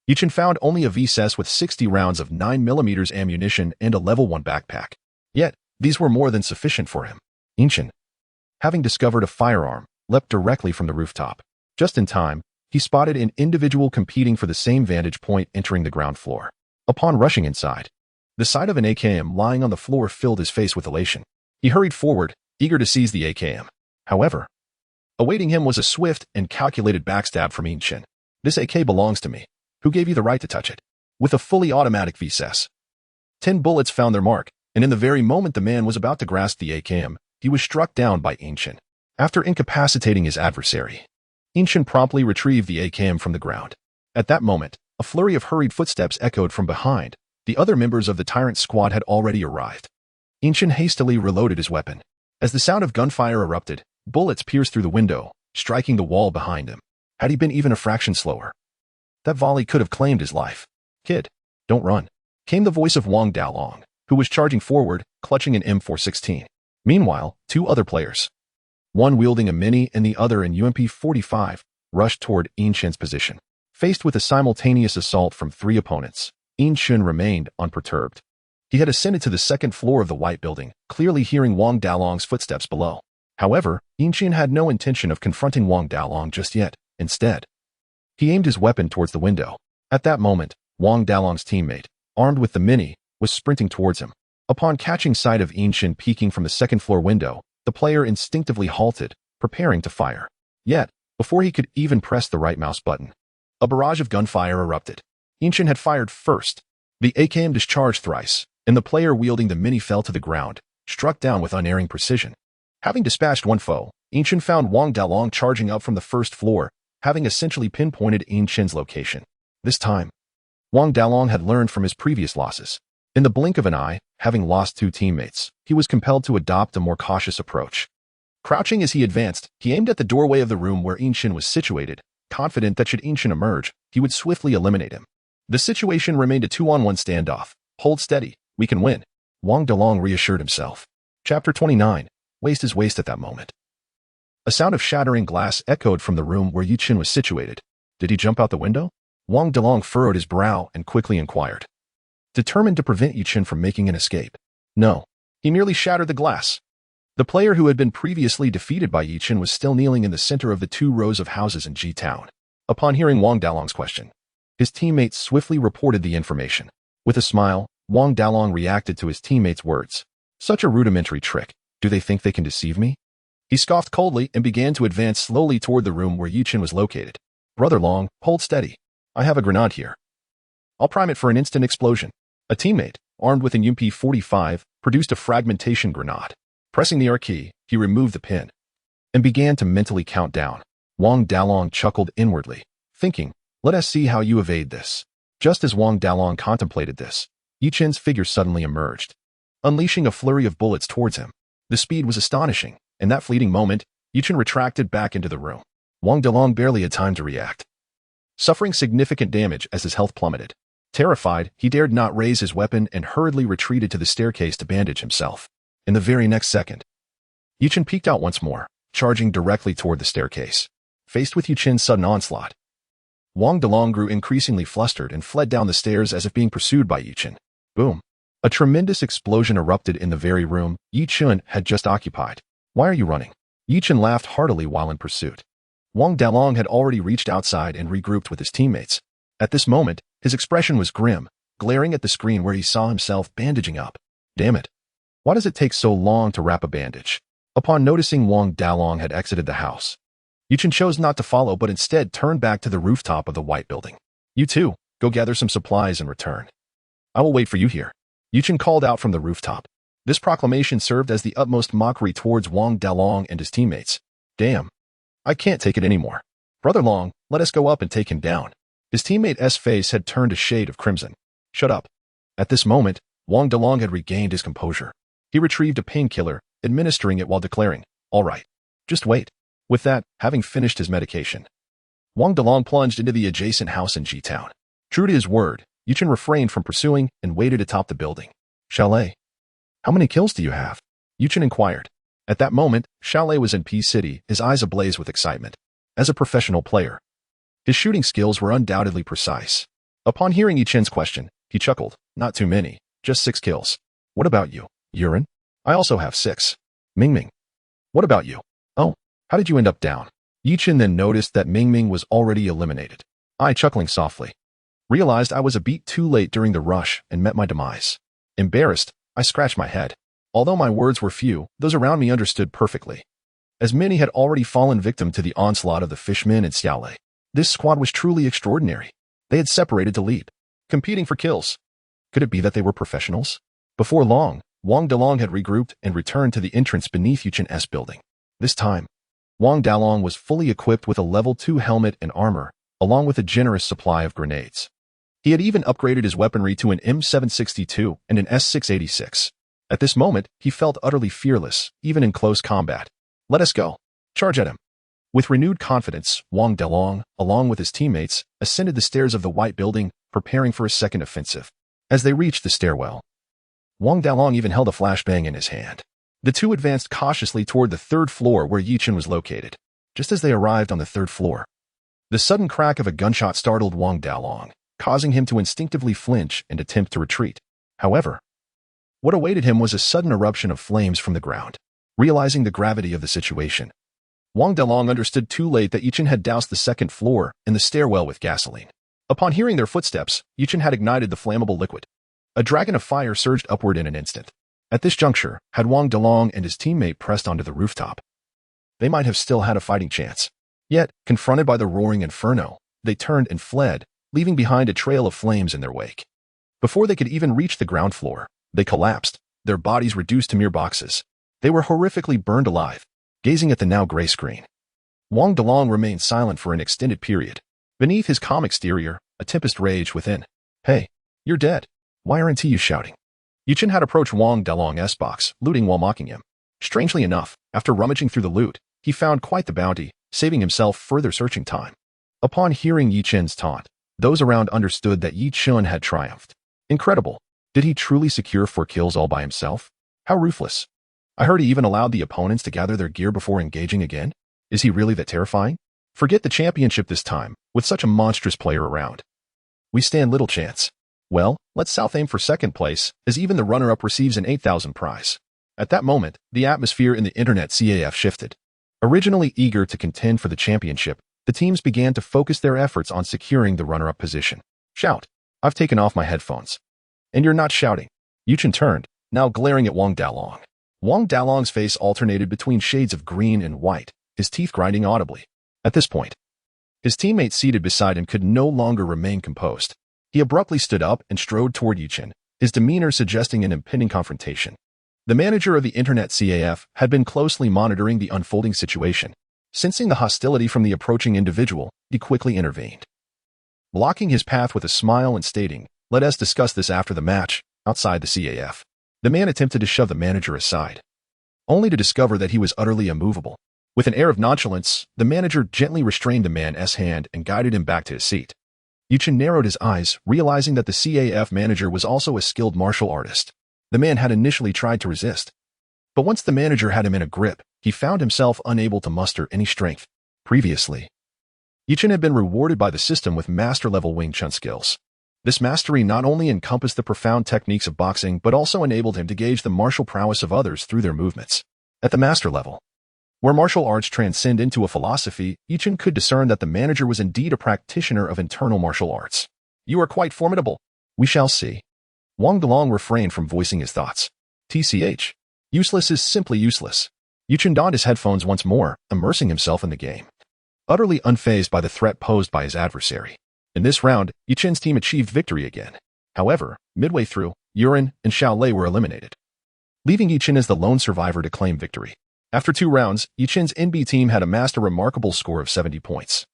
Yi Chun found only a VSS with 60 rounds of 9mm ammunition and a level 1 backpack. Yet, these were more than sufficient for him. Yi Chun, having discovered a firearm, leapt directly from the rooftop. Just in time, he spotted an individual competing for the same vantage point entering the ground floor. Upon rushing inside, the sight of an AKM lying on the floor filled his face with elation. He hurried forward, eager to seize the AKM. However, awaiting him was a swift and calculated backstab from Yi Chun. "This AK belongs to me. Who gave you the right to touch it?" With a fully automatic VSS, 10 bullets found their mark, and in the very moment the man was about to grasp the AKM, he was struck down by Yi Chun. After incapacitating his adversary, Yi Chun promptly retrieved the AKM from the ground. At that moment, a flurry of hurried footsteps echoed from behind. The other members of the tyrant squad had already arrived. Yi Chun hastily reloaded his weapon. As the sound of gunfire erupted, bullets pierced through the window, striking the wall behind him. Had he been even a fraction slower, that volley could have claimed his life. "Kid, don't run," came the voice of Wang Dalong, who was charging forward, clutching an M416. Meanwhile, 2 other players, one wielding a Mini and the other an UMP-45, rushed toward Yi Chun's position. Faced with a simultaneous assault from 3 opponents, Yi Chun remained unperturbed. He had ascended to the second floor of the white building, clearly hearing Wang Dalong's footsteps below. However, Yi Chun had no intention of confronting Wang Dalong just yet. Instead, he aimed his weapon towards the window. At that moment, Wang Dalong's teammate, armed with the Mini, was sprinting towards him. Upon catching sight of Yi Chun peeking from the second-floor window, the player instinctively halted, preparing to fire. Yet, before he could even press the right mouse button, a barrage of gunfire erupted. Yi Chun had fired first. The AKM discharged thrice, and the player wielding the Mini fell to the ground, struck down with unerring precision. Having dispatched one foe, Yi Chun found Wang Dalong charging up from the first floor, having essentially pinpointed Yi Chun's location. This time, Wang Dalong had learned from his previous losses. In the blink of an eye, having lost 2 teammates, he was compelled to adopt a more cautious approach. Crouching as he advanced, he aimed at the doorway of the room where Yiqin was situated, confident that should Yiqin emerge, he would swiftly eliminate him. The situation remained a 2-on-1 standoff. Hold steady, we can win, Wang Dalong reassured himself. Chapter 29. Waste is waste at that moment. A sound of shattering glass echoed from the room where Yiqin was situated. Did he jump out the window? Wang Dalong furrowed his brow and quickly inquired, determined to prevent Yiqin from making an escape. No, he merely shattered the glass. The player who had been previously defeated by Yiqin was still kneeling in the center of the 2 rows of houses in G-Town. Upon hearing Wang Dalong's question, his teammates swiftly reported the information. With a smile, Wang Dalong reacted to his teammates' words. Such a rudimentary trick. Do they think they can deceive me? He scoffed coldly and began to advance slowly toward the room where Yiqin was located. Brother Long, hold steady. I have a grenade here. I'll prime it for an instant explosion. A teammate, armed with an UMP-45, produced a fragmentation grenade. Pressing the R key, he removed the pin and began to mentally count down. Wang Dalong chuckled inwardly, thinking, let us see how you evade this. Just as Wang Dalong contemplated this, Yiqin's figure suddenly emerged, unleashing a flurry of bullets towards him. The speed was astonishing. In that fleeting moment, Yiqin retracted back into the room. Wang Dalong barely had time to react, suffering significant damage as his health plummeted. Terrified, he dared not raise his weapon and hurriedly retreated to the staircase to bandage himself. In the very next second, Yiqin peeked out once more, charging directly toward the staircase. Faced with Yiqin's sudden onslaught, Wang Dalong grew increasingly flustered and fled down the stairs as if being pursued by Yiqin. Boom! A tremendous explosion erupted in the very room Yiqin had just occupied. Why are you running? Yiqin laughed heartily while in pursuit. Wang Dalong had already reached outside and regrouped with his teammates. At this moment, his expression was grim, glaring at the screen where he saw himself bandaging up. Damn it. Why does it take so long to wrap a bandage? Upon noticing Wang Dalong had exited the house, Yiqin chose not to follow but instead turned back to the rooftop of the white building. You too, go gather some supplies and return. I will wait for you here, Yiqin called out from the rooftop. This proclamation served as the utmost mockery towards Wang Dalong and his teammates. Damn. I can't take it anymore. Brother Long, let us go up and take him down. His teammate's face had turned a shade of crimson. Shut up. At this moment, Wang Dalong had regained his composure. He retrieved a painkiller, administering it while declaring, all right, just wait. With that, having finished his medication, Wang Dalong plunged into the adjacent house in G-Town. True to his word, Yiqin refrained from pursuing and waited atop the building. Chalet. How many kills do you have? Yiqin inquired. At that moment, Chalet was in P City, his eyes ablaze with excitement. As a professional player, his shooting skills were undoubtedly precise. Upon hearing Yiqin's question, he chuckled. Not too many, just 6 kills. What about you, Yurin? I also have 6. Mingming. What about you? Oh, how did you end up down? Yiqin then noticed that Mingming was already eliminated. I, chuckling softly, realized I was a beat too late during the rush and met my demise. Embarrassed, I scratched my head. Although my words were few, those around me understood perfectly, as many had already fallen victim to the onslaught of the fishmen and Xiaolei. This squad was truly extraordinary. They had separated to leap, competing for kills. Could it be that they were professionals? Before long, Wang Dalong had regrouped and returned to the entrance beneath Yiqin's building. This time, Wang Dalong was fully equipped with a level 2 helmet and armor, along with a generous supply of grenades. He had even upgraded his weaponry to an M762 and an S686. At this moment, he felt utterly fearless, even in close combat. Let us go. Charge at him. With renewed confidence, Wang Dalong, along with his teammates, ascended the stairs of the white building, preparing for a second offensive. As they reached the stairwell, Wang Dalong even held a flashbang in his hand. The two advanced cautiously toward the 3rd floor where Yiqin was located. Just as they arrived on the 3rd floor, the sudden crack of a gunshot startled Wang Dalong, causing him to instinctively flinch and attempt to retreat. However, what awaited him was a sudden eruption of flames from the ground. Realizing the gravity of the situation, Wang Dalong understood too late that Yiqin had doused the 2nd floor and the stairwell with gasoline. Upon hearing their footsteps, Yiqin had ignited the flammable liquid. A dragon of fire surged upward in an instant. At this juncture, had Wang Dalong and his teammate pressed onto the rooftop, they might have still had a fighting chance. Yet, confronted by the roaring inferno, they turned and fled, leaving behind a trail of flames in their wake. Before they could even reach the ground floor, they collapsed, their bodies reduced to mere boxes. They were horrifically burned alive, gazing at the now gray screen. Wang Dalong remained silent for an extended period. Beneath his calm exterior, a tempest raged within. Hey, you're dead. Why aren't you shouting? Yuchen had approached Wang Dalong's box, looting while mocking him. Strangely enough, after rummaging through the loot, he found quite the bounty, saving himself further searching time. Upon hearing Yi Chen's taunt, those around understood that Yi Chen had triumphed. Incredible. Did he truly secure 4 kills all by himself? How ruthless. I heard he even allowed the opponents to gather their gear before engaging again. Is he really that terrifying? Forget the championship this time, with such a monstrous player around. We stand little chance. Well, let's south aim for second place, as even the runner-up receives an 8,000 prize. At that moment, the atmosphere in the internet CAF shifted. Originally eager to contend for the championship, the teams began to focus their efforts on securing the runner-up position. Shout. I've taken off my headphones. And you're not shouting. Yuchen turned, now glaring at Wang Dalong. Wang Dalong's face alternated between shades of green and white, his teeth grinding audibly. At this point, his teammate seated beside him could no longer remain composed. He abruptly stood up and strode toward Yuchen, his demeanor suggesting an impending confrontation. The manager of the internet CAF had been closely monitoring the unfolding situation. Sensing the hostility from the approaching individual, he quickly intervened. Blocking his path with a smile and stating, "Let us discuss this after the match," outside the CAF. The man attempted to shove the manager aside, only to discover that he was utterly immovable. With an air of nonchalance, the manager gently restrained the man's hand and guided him back to his seat. Yuchen narrowed his eyes, realizing that the CAF manager was also a skilled martial artist. The man had initially tried to resist, but once the manager had him in a grip, he found himself unable to muster any strength. Previously, Yuchen had been rewarded by the system with master-level Wing Chun skills. This mastery not only encompassed the profound techniques of boxing, but also enabled him to gauge the martial prowess of others through their movements. At the master level, where martial arts transcend into a philosophy, Yuchen could discern that the manager was indeed a practitioner of internal martial arts. You are quite formidable. We shall see. Wang Dalong refrained from voicing his thoughts. TCH. Useless is simply useless. Yuchen donned his headphones once more, immersing himself in the game, utterly unfazed by the threat posed by his adversary. In this round, Yuchen's team achieved victory again. However, midway through, Yuren and Xiaolei were eliminated, leaving Yuchen as the lone survivor to claim victory. After 2 rounds, Yuchen's NB team had amassed a remarkable score of 70 points,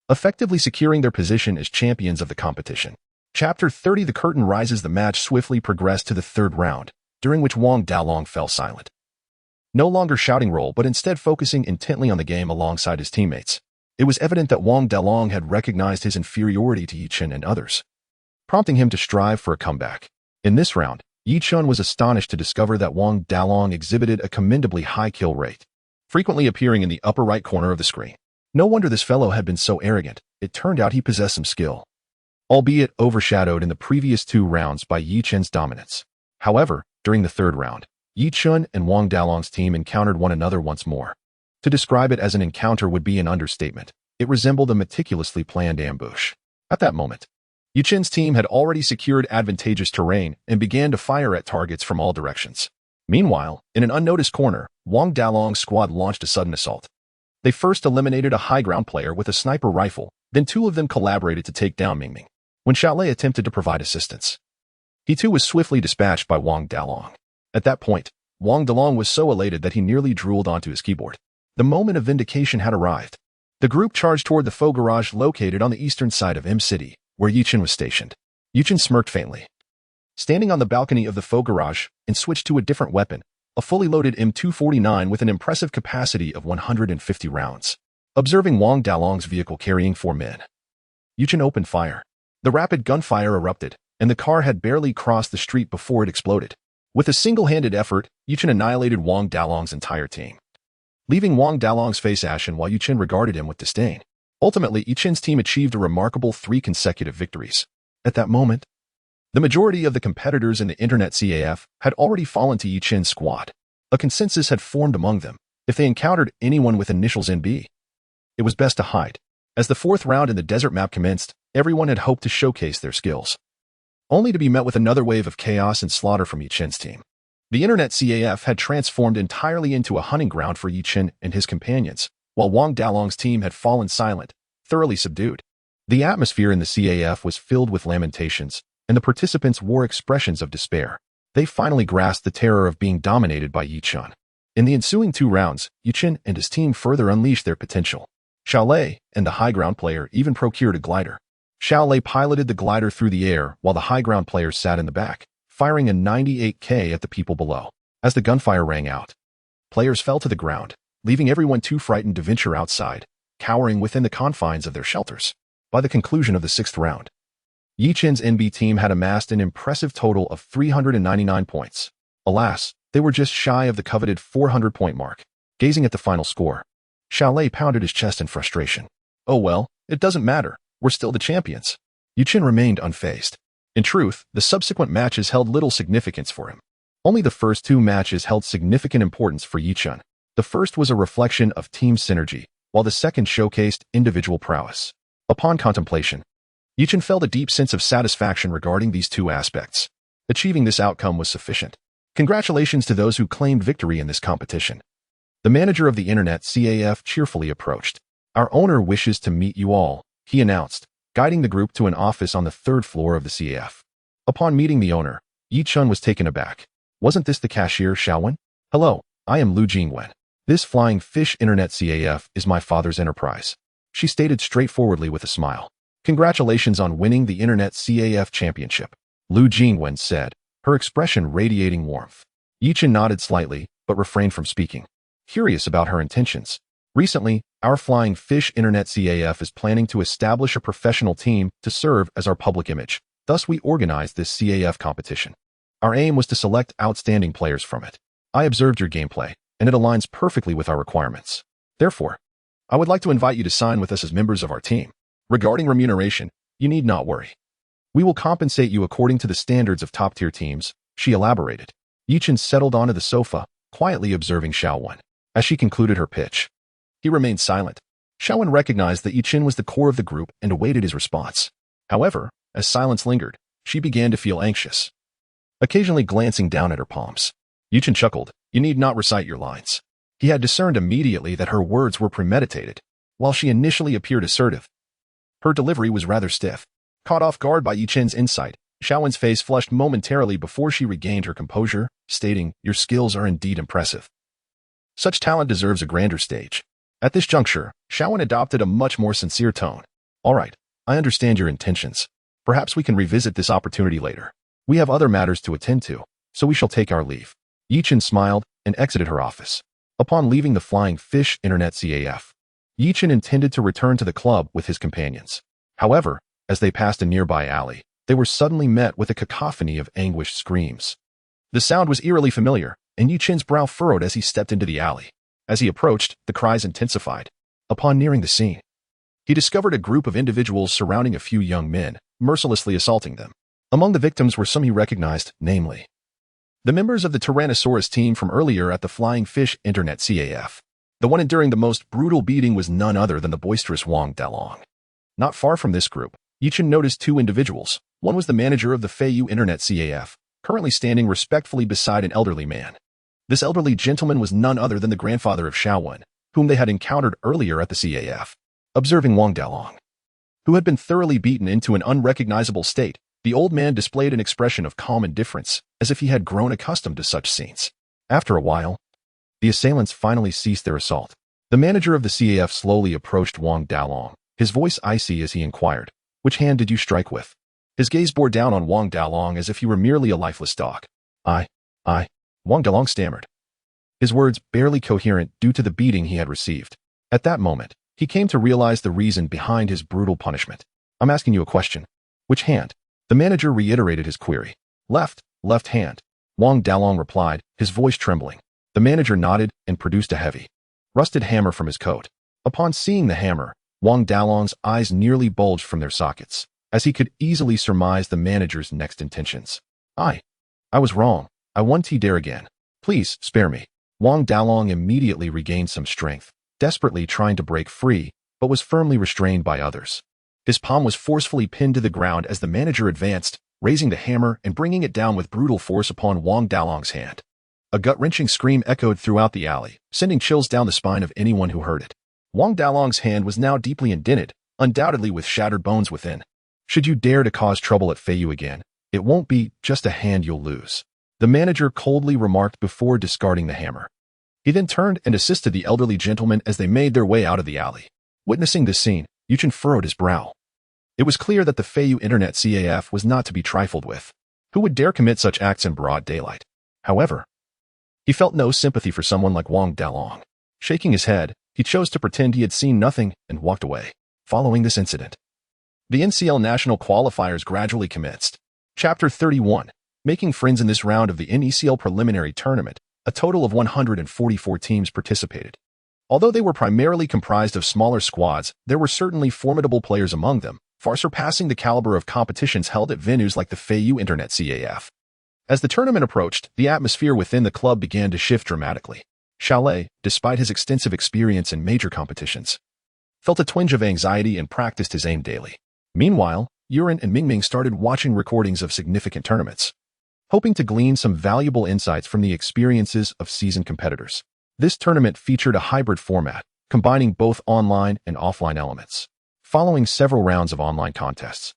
effectively securing their position as champions of the competition. Chapter 30 The curtain rises. The match swiftly progressed to the 3rd round, during which Wang Dalong fell silent. No longer shouting role, but instead focusing intently on the game alongside his teammates. It was evident that Wang Dalong had recognized his inferiority to Yuchen and others, prompting him to strive for a comeback. In this round, Yuchen was astonished to discover that Wang Dalong exhibited a commendably high kill rate, frequently appearing in the upper right corner of the screen. No wonder this fellow had been so arrogant. It turned out he possessed some skill, albeit overshadowed in the previous 2 rounds by Yuchen's dominance. However, during the 3rd round, Yuchen and Wang Dalong's team encountered one another once more. To describe it as an encounter would be an understatement. It resembled a meticulously planned ambush. At that moment, Yuchen's team had already secured advantageous terrain and began to fire at targets from all directions. Meanwhile, in an unnoticed corner, Wang Dalong's squad launched a sudden assault. They first eliminated a high ground player with a sniper rifle, then 2 of them collaborated to take down Mingming. When Xiaolei attempted to provide assistance, he too was swiftly dispatched by Wang Dalong. At that point, Wang Dalong was so elated that he nearly drooled onto his keyboard. The moment of vindication had arrived. The group charged toward the faux garage located on the eastern side of M City, where Yuchen was stationed. Yuchen smirked faintly, standing on the balcony of the faux garage, and switched to a different weapon, a fully loaded M249 with an impressive capacity of 150 rounds. Observing Wang Dalong's vehicle carrying 4 men, Yuchen opened fire. The rapid gunfire erupted, and the car had barely crossed the street before it exploded. With a single-handed effort, Yuchen annihilated Wang Dalong's entire team, leaving Wang Dalong's face ashen while Yuchen regarded him with disdain. Ultimately, Yuchen's team achieved a remarkable 3 consecutive victories. At that moment, the majority of the competitors in the internet CAF had already fallen to Yuchen's squad. A consensus had formed among them. If they encountered anyone with initials NB, it was best to hide. As the 4th round in the desert map commenced, everyone had hoped to showcase their skills, only to be met with another wave of chaos and slaughter from Yuchen's team. The internet CAF had transformed entirely into a hunting ground for Yuchen and his companions, while Wang Dalong's team had fallen silent, thoroughly subdued. The atmosphere in the CAF was filled with lamentations, and the participants wore expressions of despair. They finally grasped the terror of being dominated by Yuchen. In the ensuing 2 rounds, Yuchen and his team further unleashed their potential. Xiaolei and the high ground player even procured a glider. Xiaolei piloted the glider through the air while the high ground players sat in the back, firing a 98K at the people below. As the gunfire rang out, players fell to the ground, leaving everyone too frightened to venture outside, cowering within the confines of their shelters. By the conclusion of the 6th round, Yi Chen's NB team had amassed an impressive total of 399 points. Alas, they were just shy of the coveted 400-point mark. Gazing at the final score, Xiaolei pounded his chest in frustration. Oh well, it doesn't matter. We're still the champions. Yi Chen remained unfazed. In truth, the subsequent matches held little significance for him. Only the first 2 matches held significant importance for Yi Chen. The first was a reflection of team synergy, while the second showcased individual prowess. Upon contemplation, Yi Chen felt a deep sense of satisfaction regarding these 2 aspects. Achieving this outcome was sufficient. Congratulations to those who claimed victory in this competition. The manager of the Internet CAF cheerfully approached. Our owner wishes to meet you all, he announced, guiding the group to an office on the 3rd floor of the CAF. Upon meeting the owner, Yi Chen was taken aback. Wasn't this the cashier, Xiaowen? Hello, I am Lu Jingwen. This Flying Fish Internet CAF is my father's enterprise, she stated straightforwardly with a smile. Congratulations on winning the Internet CAF championship, Lu Jingwen said, her expression radiating warmth. Yi Chen nodded slightly, but refrained from speaking, curious about her intentions. Recently, our Flying Fish Internet CAF is planning to establish a professional team to serve as our public image. Thus, we organized this CAF competition. Our aim was to select outstanding players from it. I observed your gameplay, and it aligns perfectly with our requirements. Therefore, I would like to invite you to sign with us as members of our team. Regarding remuneration, you need not worry. We will compensate you according to the standards of top-tier teams, she elaborated. Yi Chen settled onto the sofa, quietly observing Xiaowen. As she concluded her pitch, he remained silent. Xiaowen recognized that Yi Chen was the core of the group and awaited his response. However, as silence lingered, she began to feel anxious, occasionally glancing down at her palms. Yi Chen chuckled. You need not recite your lines. He had discerned immediately that her words were premeditated. While she initially appeared assertive, her delivery was rather stiff. Caught off guard by Yi Chen's insight, Xiaowen's face flushed momentarily before she regained her composure, stating, your skills are indeed impressive. Such talent deserves a grander stage. At this juncture, Xiaowen adopted a much more sincere tone. All right, I understand your intentions. Perhaps we can revisit this opportunity later. We have other matters to attend to, so we shall take our leave. Yi Chen smiled and exited her office. Upon leaving the Flying Fish Internet CAF, Yi Chen intended to return to the club with his companions. However, as they passed a nearby alley, they were suddenly met with a cacophony of anguished screams. The sound was eerily familiar, and Yi Chen's brow furrowed as he stepped into the alley. As he approached, the cries intensified. Upon nearing the scene, he discovered a group of individuals surrounding a few young men, mercilessly assaulting them. Among the victims were some he recognized, namely the members of the Tyrannosaurus team from earlier at the Flying Fish Internet CAF. The one enduring the most brutal beating was none other than the boisterous Wang Dalong. Not far from this group, Yi Chen noticed 2 individuals. One was the manager of the Feiyu Internet CAF, currently standing respectfully beside an elderly man. This elderly gentleman was none other than the grandfather of Xiaowen, whom they had encountered earlier at the CAF. Observing Wang Dalong, who had been thoroughly beaten into an unrecognizable state, the old man displayed an expression of calm indifference, as if he had grown accustomed to such scenes. After a while, the assailants finally ceased their assault. The manager of the CAF slowly approached Wang Dalong, his voice icy as he inquired, which hand did you strike with? His gaze bore down on Wang Dalong as if he were merely a lifeless dog. I, Wang Dalong stammered, his words barely coherent due to the beating he had received. At that moment, he came to realize the reason behind his brutal punishment. I'm asking you a question. Which hand? The manager reiterated his query. Left hand. Wang Dalong replied, his voice trembling. The manager nodded and produced a heavy, rusted hammer from his coat. Upon seeing the hammer, Wang Dalong's eyes nearly bulged from their sockets, as he could easily surmise the manager's next intentions. I was wrong. I won't dare again. Please, spare me. Wang Dalong immediately regained some strength, desperately trying to break free, but was firmly restrained by others. His palm was forcefully pinned to the ground as the manager advanced, raising the hammer and bringing it down with brutal force upon Wang Dalong's hand. A gut-wrenching scream echoed throughout the alley, sending chills down the spine of anyone who heard it. Wang Dalong's hand was now deeply indented, undoubtedly with shattered bones within. Should you dare to cause trouble at Feiyu again, it won't be just a hand you'll lose, the manager coldly remarked before discarding the hammer. He then turned and assisted the elderly gentleman as they made their way out of the alley. Witnessing this scene, Yi Chen furrowed his brow. It was clear that the Feiyu Internet CAF was not to be trifled with. Who would dare commit such acts in broad daylight? However, he felt no sympathy for someone like Wang Dalong. Shaking his head, he chose to pretend he had seen nothing and walked away. Following this incident, the NCL national qualifiers gradually commenced. Chapter 31. Making friends. In this round of the NECL preliminary tournament, a total of 144 teams participated. Although they were primarily comprised of smaller squads, there were certainly formidable players among them, far surpassing the caliber of competitions held at venues like the Feiyu Internet CAF. As the tournament approached, the atmosphere within the club began to shift dramatically. Chalet, despite his extensive experience in major competitions, felt a twinge of anxiety and practiced his aim daily. Meanwhile, Yurin and Mingming started watching recordings of significant tournaments, hoping to glean some valuable insights from the experiences of seasoned competitors. This tournament featured a hybrid format, combining both online and offline elements. Following several rounds of online contests,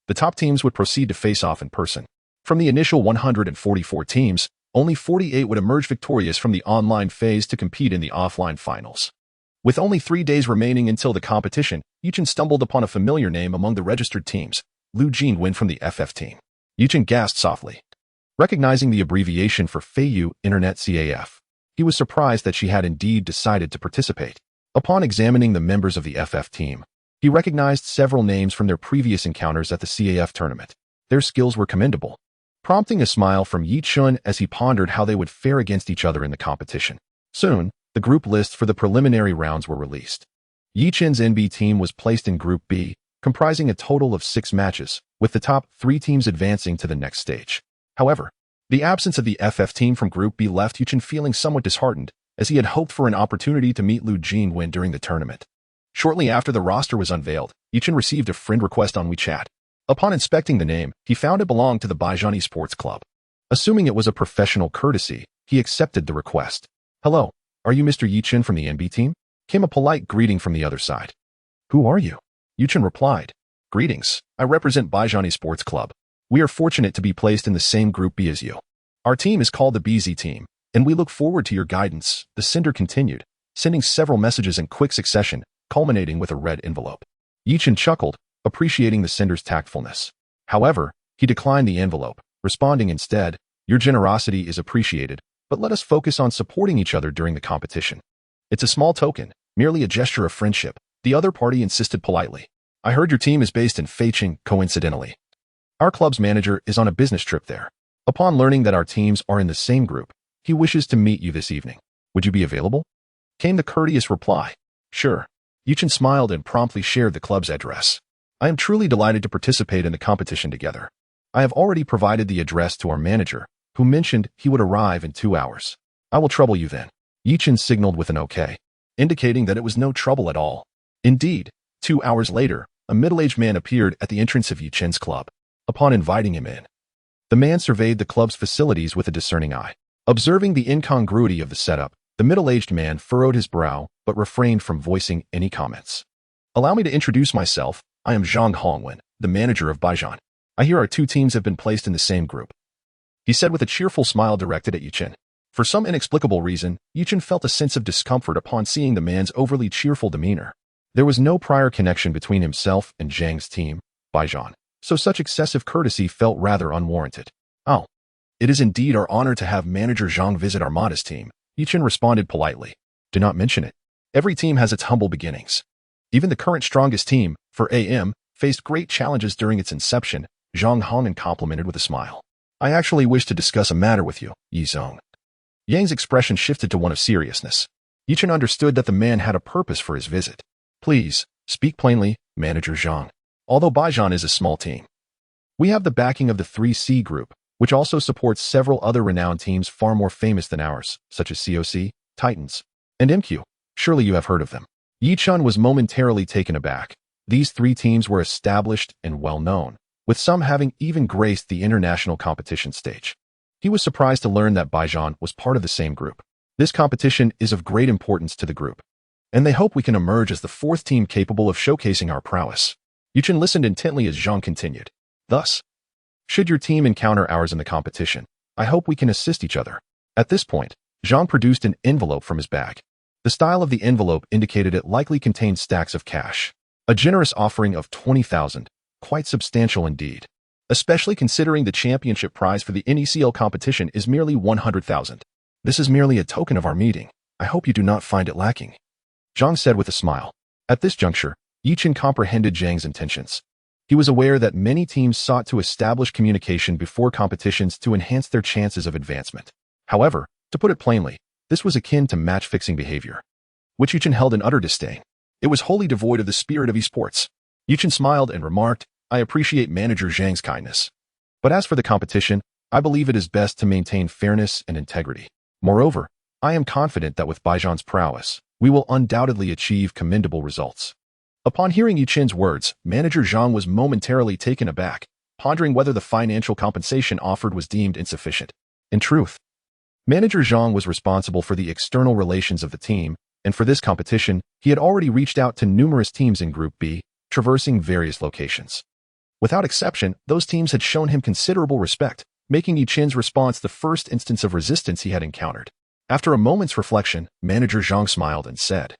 the top teams would proceed to face off in person. From the initial 144 teams, only 48 would emerge victorious from the online phase to compete in the offline finals. With only 3 days remaining until the competition, Yuchen stumbled upon a familiar name among the registered teams, Lu Jinwen from the FF team. Yuchen gasped softly, recognizing the abbreviation for Feiyu Internet CAF. He was surprised that she had indeed decided to participate. Upon examining the members of the FF team, he recognized several names from their previous encounters at the CAF tournament. Their skills were commendable, prompting a smile from Yi Chun as he pondered how they would fare against each other in the competition. Soon, the group lists for the preliminary rounds were released. Yi Chun's NB team was placed in Group B, comprising a total of 6 matches, with the top 3 teams advancing to the next stage. However, the absence of the FF team from Group B left Yi Chun feeling somewhat disheartened, as he had hoped for an opportunity to meet Lu Jinwen during the tournament. Shortly after the roster was unveiled, Yi Chun received a friend request on WeChat. Upon inspecting the name, he found it belonged to the Baijian Esports Club. Assuming it was a professional courtesy, he accepted the request. "Hello, are you Mr. Yi Chun from the NB team?" Came a polite greeting from the other side. "Who are you?" Yi Chun replied. "Greetings, I represent Baijian Esports Club. We are fortunate to be placed in the same Group B as you. Our team is called the BZ team, and we look forward to your guidance," the sender continued, sending several messages in quick succession, culminating with a red envelope. Yi Chun chuckled, appreciating the sender's tactfulness. However, he declined the envelope, responding instead, "Your generosity is appreciated, but let us focus on supporting each other during the competition. It's a small token, merely a gesture of friendship," the other party insisted politely. "I heard your team is based in Feicheng, coincidentally. Our club's manager is on a business trip there. Upon learning that our teams are in the same group, he wishes to meet you this evening. Would you be available?" Came the courteous reply. "Sure." Yi Chun smiled and promptly shared the club's address. "I am truly delighted to participate in the competition together. I have already provided the address to our manager, who mentioned he would arrive in 2 hours. I will trouble you then." Yi Chun signaled with an OK, indicating that it was no trouble at all. Indeed, 2 hours later, a middle-aged man appeared at the entrance of Yi Chun's club. Upon inviting him in, the man surveyed the club's facilities with a discerning eye. Observing the incongruity of the setup, the middle-aged man furrowed his brow but refrained from voicing any comments. "Allow me to introduce myself. I am Zhang Hongwen, the manager of Baijian. I hear our 2 teams have been placed in the same group," he said with a cheerful smile directed at Yi Chun. For some inexplicable reason, Yi Chun felt a sense of discomfort upon seeing the man's overly cheerful demeanor. There was no prior connection between himself and Zhang's team, Baijian, so such excessive courtesy felt rather unwarranted. "Oh, it is indeed our honor to have manager Zhang visit our modest team," Yi Chun responded politely. "Do not mention it. Every team has its humble beginnings. Even the current strongest team, for AM, faced great challenges during its inception," Zhang Hongwen complimented with a smile. "I actually wish to discuss a matter with you, Yi Zong." Yang's expression shifted to one of seriousness. Yi Chun understood that the man had a purpose for his visit. "Please, speak plainly, Manager Zhang. Although Baijian is a small team, we have the backing of the 3C group, which also supports several other renowned teams far more famous than ours, such as COC, Titans, and MQ. Surely you have heard of them." Yi Chun was momentarily taken aback. These 3 teams were established and well-known, with some having even graced the international competition stage. He was surprised to learn that Baijian was part of the same group. "This competition is of great importance to the group, and they hope we can emerge as the 4th team capable of showcasing our prowess." Yi Chun listened intently as Zhang continued. "Thus, should your team encounter ours in the competition, I hope we can assist each other." At this point, Zhang produced an envelope from his bag. The style of the envelope indicated it likely contained stacks of cash. A generous offering of 20,000, quite substantial indeed, especially considering the championship prize for the NECL competition is merely 100,000. This is merely a token of our meeting. I hope you do not find it lacking, Zhang said with a smile. At this juncture, Yichen comprehended Zhang's intentions. He was aware that many teams sought to establish communication before competitions to enhance their chances of advancement. However, to put it plainly, this was akin to match-fixing behavior, which Yichen held in utter disdain. It was wholly devoid of the spirit of esports. Yichen smiled and remarked, I appreciate Manager Zhang's kindness. But as for the competition, I believe it is best to maintain fairness and integrity. Moreover, I am confident that with Baijan's prowess, we will undoubtedly achieve commendable results. Upon hearing Yichen's words, Manager Zhang was momentarily taken aback, pondering whether the financial compensation offered was deemed insufficient. In truth, Manager Zhang was responsible for the external relations of the team, and for this competition, he had already reached out to numerous teams in Group B, traversing various locations. Without exception, those teams had shown him considerable respect, making Yichen's response the first instance of resistance he had encountered. After a moment's reflection, Manager Zhang smiled and said,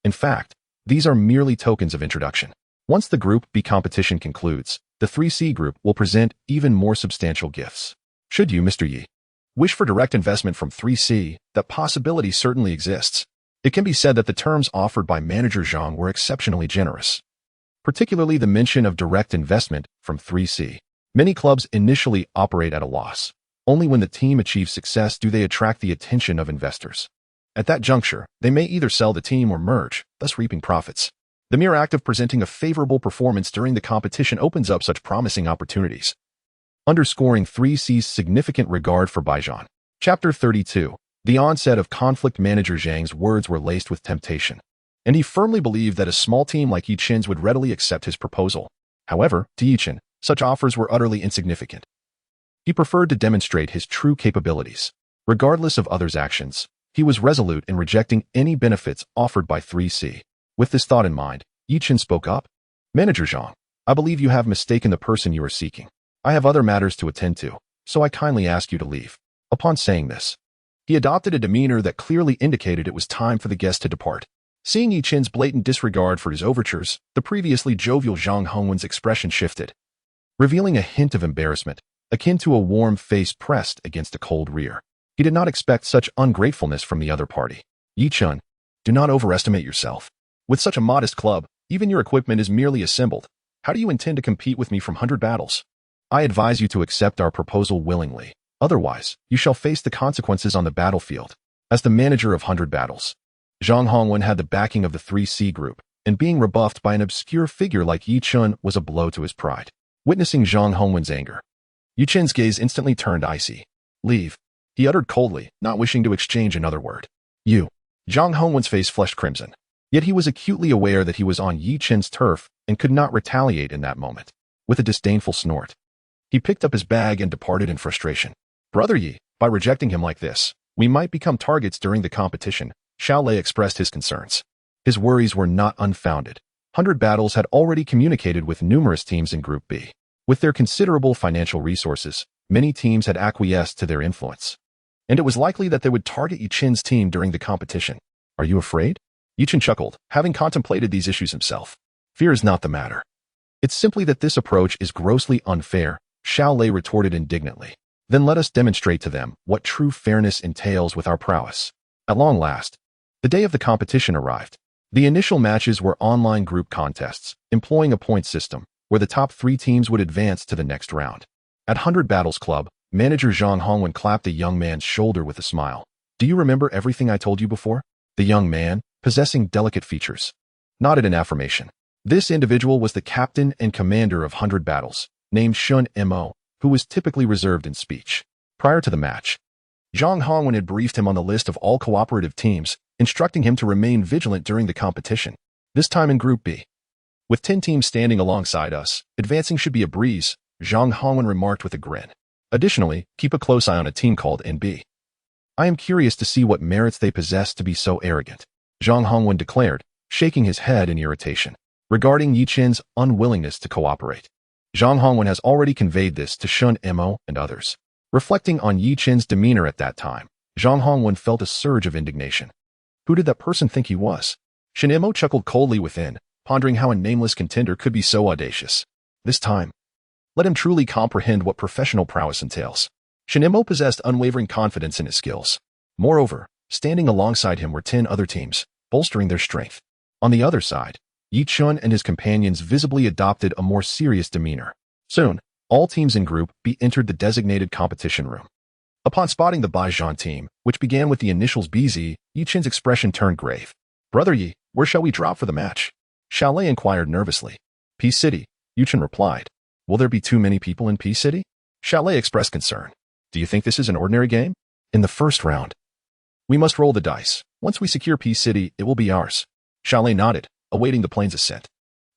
in fact, these are merely tokens of introduction. Once the Group B competition concludes, the 3C group will present even more substantial gifts. Should you, Mr. Yi, wish for direct investment from 3C, that possibility certainly exists. It can be said that the terms offered by Manager Zhang were exceptionally generous, particularly the mention of direct investment from 3C. Many clubs initially operate at a loss. Only when the team achieves success do they attract the attention of investors. At that juncture, they may either sell the team or merge, thus reaping profits. The mere act of presenting a favorable performance during the competition opens up such promising opportunities, underscoring 3C's significant regard for Baijan. Chapter 32. The onset of conflict. Manager Zhang's words were laced with temptation, and he firmly believed that a small team like Yichen's would readily accept his proposal. However, to Yichen, such offers were utterly insignificant. He preferred to demonstrate his true capabilities. Regardless of others' actions, he was resolute in rejecting any benefits offered by 3C. With this thought in mind, Yichen spoke up. Manager Zhang, I believe you have mistaken the person you are seeking. I have other matters to attend to, so I kindly ask you to leave. Upon saying this, he adopted a demeanor that clearly indicated it was time for the guest to depart. Seeing Yichen's blatant disregard for his overtures, the previously jovial Zhang Hongwen's expression shifted, revealing a hint of embarrassment, akin to a warm face pressed against a cold rear. He did not expect such ungratefulness from the other party. Yichen, do not overestimate yourself. With such a modest club, even your equipment is merely assembled. How do you intend to compete with me from 100 battles? I advise you to accept our proposal willingly. Otherwise, you shall face the consequences on the battlefield. As the manager of 100 battles, Zhang Hongwen had the backing of the 3C group, and being rebuffed by an obscure figure like Yichen was a blow to his pride. Witnessing Zhang Hongwen's anger, Yichen's gaze instantly turned icy. Leave, he uttered coldly, not wishing to exchange another word. You. Zhang Hongwen's face flushed crimson. Yet he was acutely aware that he was on Yichen's turf and could not retaliate in that moment. With a disdainful snort, he picked up his bag and departed in frustration. Brother Yi, by rejecting him like this, we might become targets during the competition. Xiao Lei expressed his concerns. His worries were not unfounded. 100 Battles had already communicated with numerous teams in Group B. With their considerable financial resources, many teams had acquiesced to their influence, and it was likely that they would target Yichen's team during the competition. Are you afraid? Yichen chuckled, having contemplated these issues himself. Fear is not the matter. It's simply that this approach is grossly unfair, Xiao Lei retorted indignantly. Then let us demonstrate to them what true fairness entails with our prowess. At long last, the day of the competition arrived. The initial matches were online group contests, employing a point system, where the top 3 teams would advance to the next round. At 100 Battles Club, Manager Zhang Hongwen clapped a young man's shoulder with a smile. Do you remember everything I told you before? The young man, possessing delicate features, nodded in affirmation. This individual was the captain and commander of 100 Battles, named Shun Mo, who was typically reserved in speech. Prior to the match, Zhang Hongwen had briefed him on the list of all cooperative teams, instructing him to remain vigilant during the competition. This time in Group B, with 10 teams standing alongside us, advancing should be a breeze, Zhang Hongwen remarked with a grin. Additionally, keep a close eye on a team called NB. I am curious to see what merits they possess to be so arrogant, Zhang Hongwen declared, shaking his head in irritation. Regarding Yichen's unwillingness to cooperate, Zhang Hongwen has already conveyed this to Shun Mo and others. Reflecting on Yichen's demeanor at that time, Zhang Hongwen felt a surge of indignation. Who did that person think he was? Shun Mo chuckled coldly within, pondering how a nameless contender could be so audacious. This time, let him truly comprehend what professional prowess entails. Shinimo possessed unwavering confidence in his skills. Moreover, standing alongside him were 10 other teams, bolstering their strength. On the other side, Yi Chun and his companions visibly adopted a more serious demeanor. Soon, all teams in Group B entered the designated competition room. Upon spotting the Baijian team, which began with the initials BZ, Yi Chun's expression turned grave. "Brother Yi, where shall we drop for the match?" Xiaolei inquired nervously. "Peace City," Yi Chun replied. "Will there be too many people in Peace City?" Xiaolei expressed concern. "Do you think this is an ordinary game?" "In the first round, we must roll the dice. Once we secure Peace City, it will be ours." Xiaolei nodded, awaiting the plane's ascent.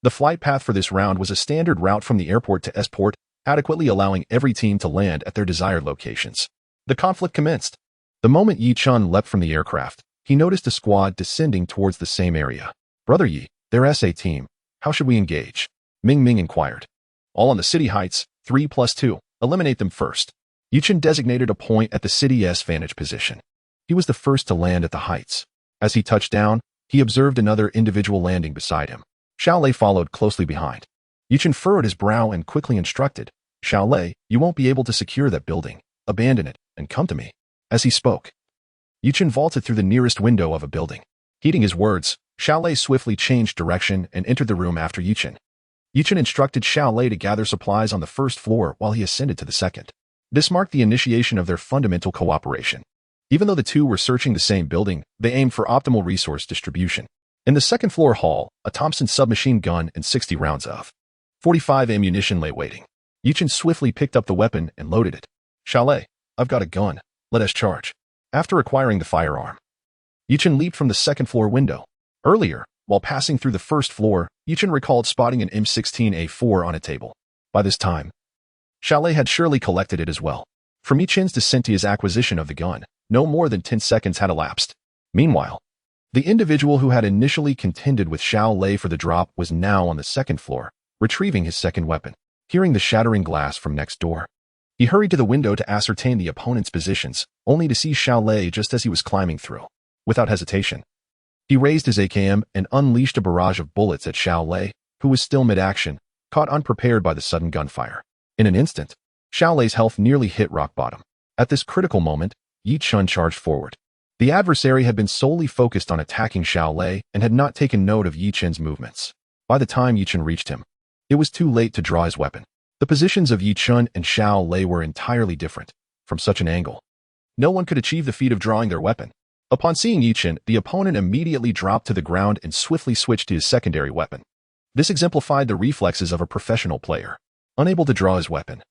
The flight path for this round was a standard route from the airport to Esport, adequately allowing every team to land at their desired locations. The conflict commenced. The moment Yi Chun leapt from the aircraft, he noticed a squad descending towards the same area. "Brother Yi, they're SA team. How should we engage?" Ming Ming inquired. "All on the city heights, 3+2. Eliminate them first." Yi Chun designated a point at the city's vantage position. He was the first to land at the heights. As he touched down, he observed another individual landing beside him. Xiaolei followed closely behind. Yi Chun furrowed his brow and quickly instructed, "Xiaolei, you won't be able to secure that building. Abandon it, and come to me." As he spoke, Yi Chun vaulted through the nearest window of a building. Heeding his words, Xiaolei swiftly changed direction and entered the room after Yi Chun. Yi Chun instructed Xiaolei to gather supplies on the first floor while he ascended to the second. This marked the initiation of their fundamental cooperation. Even though the two were searching the same building, they aimed for optimal resource distribution. In the second-floor hall, a Thompson submachine gun and 60 rounds of .45 ammunition lay waiting. Yi Chun swiftly picked up the weapon and loaded it. "Xiaolei, I've got a gun. Let us charge." After acquiring the firearm, Yi Chun leaped from the second-floor window. Earlier, while passing through the first floor, Yi Chun recalled spotting an M16A4 on a table. By this time, Xiaolei had surely collected it as well. From Yi Chun's descent to his acquisition of the gun, no more than 10 seconds had elapsed. Meanwhile, the individual who had initially contended with Xiaolei for the drop was now on the second floor, retrieving his second weapon. Hearing the shattering glass from next door, he hurried to the window to ascertain the opponent's positions, only to see Xiaolei just as he was climbing through. Without hesitation, he raised his AKM and unleashed a barrage of bullets at Xiaolei, who was still mid-action, caught unprepared by the sudden gunfire. In an instant, Xiaolei's health nearly hit rock bottom. At this critical moment, Yi Chun charged forward. The adversary had been solely focused on attacking Xiaolei and had not taken note of Yi Chun's movements. By the time Yi Chun reached him, it was too late to draw his weapon. The positions of Yi Chun and Xiaolei were entirely different. From such an angle, no one could achieve the feat of drawing their weapon. Upon seeing Yi Chun, the opponent immediately dropped to the ground and swiftly switched to his secondary weapon. This exemplified the reflexes of a professional player. Unable to draw his weapon,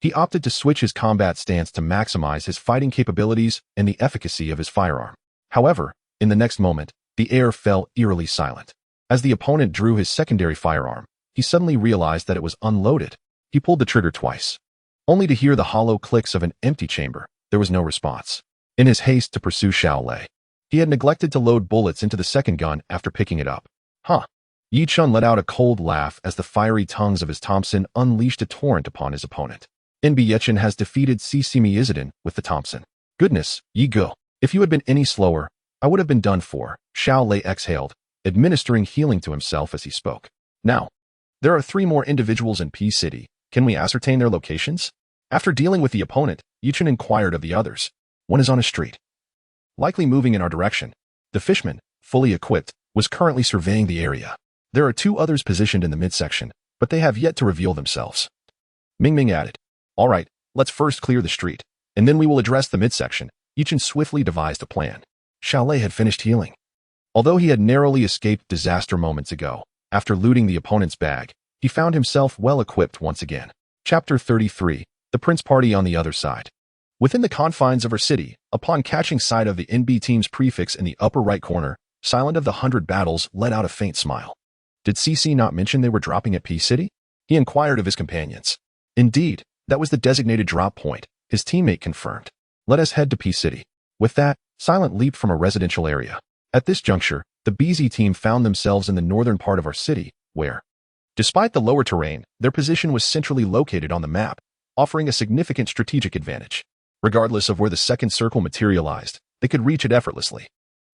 he opted to switch his combat stance to maximize his fighting capabilities and the efficacy of his firearm. However, in the next moment, the air fell eerily silent. As the opponent drew his secondary firearm, he suddenly realized that it was unloaded. He pulled the trigger twice, only to hear the hollow clicks of an empty chamber. There was no response. In his haste to pursue Xiaolei, he had neglected to load bullets into the second gun after picking it up. "Huh." Yi Chun let out a cold laugh as the fiery tongues of his Thompson unleashed a torrent upon his opponent. NB Yechin has defeated Sisimi Izudin with the Thompson. "Goodness, Yi Go. If you had been any slower, I would have been done for." Xiaolei exhaled, administering healing to himself as he spoke. "Now, there are 3 more individuals in P City. Can we ascertain their locations?" After dealing with the opponent, Yi Chun inquired of the others. "One is on a street, likely moving in our direction." The fishman, fully equipped, was currently surveying the area. There are 2 others positioned in the midsection, but they have yet to reveal themselves. Ming Ming added, "All right, let's first clear the street, and then we will address the midsection." Yi Chun swiftly devised a plan. Xiaolei had finished healing. Although he had narrowly escaped disaster moments ago, after looting the opponent's bag, he found himself well-equipped once again. Chapter 33, The Prince Party on the Other Side. Within the confines of her city, upon catching sight of the NB team's prefix in the upper right corner, Silent of the 100 Battles let out a faint smile. Did CC not mention they were dropping at P City? He inquired of his companions. Indeed, that was the designated drop point, his teammate confirmed. "Let us head to P City." With that, Silent leaped from a residential area. At this juncture, the BZ team found themselves in the northern part of our city, where, despite the lower terrain, their position was centrally located on the map, offering a significant strategic advantage. Regardless of where the second circle materialized, they could reach it effortlessly.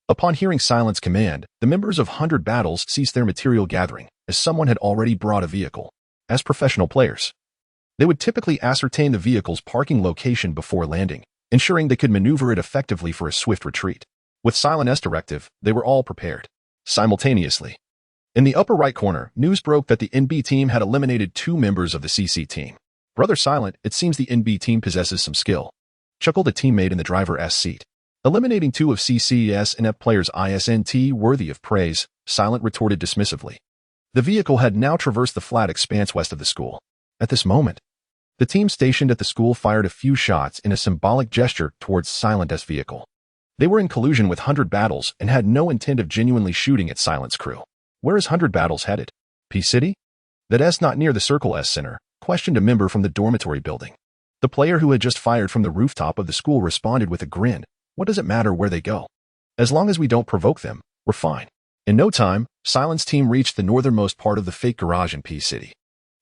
Upon hearing Silent's command, the members of 100 Battles ceased their material gathering, as someone had already brought a vehicle. As professional players, they would typically ascertain the vehicle's parking location before landing, ensuring they could maneuver it effectively for a swift retreat. With Silent's directive, they were all prepared. Simultaneously, in the upper right corner, news broke that the NB team had eliminated 2 members of the CC team. Brother Silent, it seems the NB team possesses some skill, chuckled a teammate in the driver's seat. Eliminating 2 of CC's inept players isn't worthy of praise, Silent retorted dismissively. The vehicle had now traversed the flat expanse west of the school. At this moment, the team stationed at the school fired a few shots in a symbolic gesture towards Silent's vehicle. They were in collusion with 100 Battles and had no intent of genuinely shooting at Silent's crew. Where is 100 Battles headed? P City? That's not near the Circle S Center, questioned a member from the dormitory building. The player who had just fired from the rooftop of the school responded with a grin. What does it matter where they go? As long as we don't provoke them, we're fine. In no time, Silent's team reached the northernmost part of the fake garage in P City.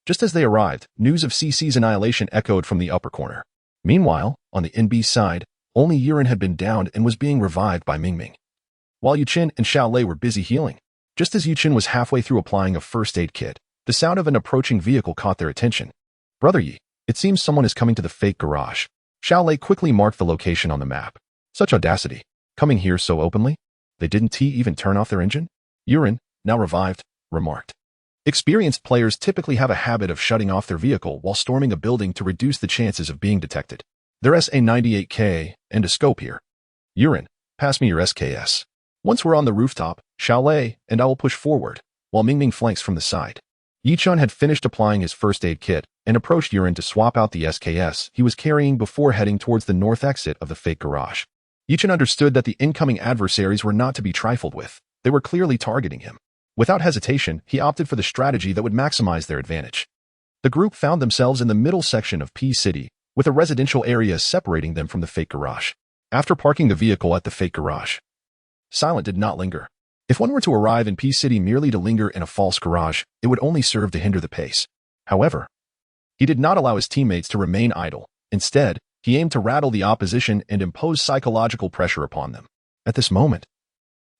Just as they arrived, news of CC's annihilation echoed from the upper corner. Meanwhile, on the NB side, only Yurin had been downed and was being revived by Mingming, while Yuqin and Xiaolei were busy healing. Just as Yuqin was halfway through applying a first aid kit, the sound of an approaching vehicle caught their attention. Brother Yi, it seems someone is coming to the fake garage. Xiaolei quickly marked the location on the map. Such audacity, coming here so openly. They didn't even turn off their engine? Yurin, now revived, remarked. Experienced players typically have a habit of shutting off their vehicle while storming a building to reduce the chances of being detected. There's a 98K and a scope here. Yurin, pass me your SKS. Once we're on the rooftop, Xiaolei and I will push forward, while Mingming flanks from the side. Yichun had finished applying his first aid kit and approached Yurin to swap out the SKS he was carrying before heading towards the north exit of the fake garage. Yichun understood that the incoming adversaries were not to be trifled with. They were clearly targeting him. Without hesitation, he opted for the strategy that would maximize their advantage. The group found themselves in the middle section of P City, with a residential area separating them from the fake garage. After parking the vehicle at the fake garage, Silent did not linger. If one were to arrive in P City merely to linger in a false garage, it would only serve to hinder the pace. However, he did not allow his teammates to remain idle. Instead, he aimed to rattle the opposition and impose psychological pressure upon them. At this moment,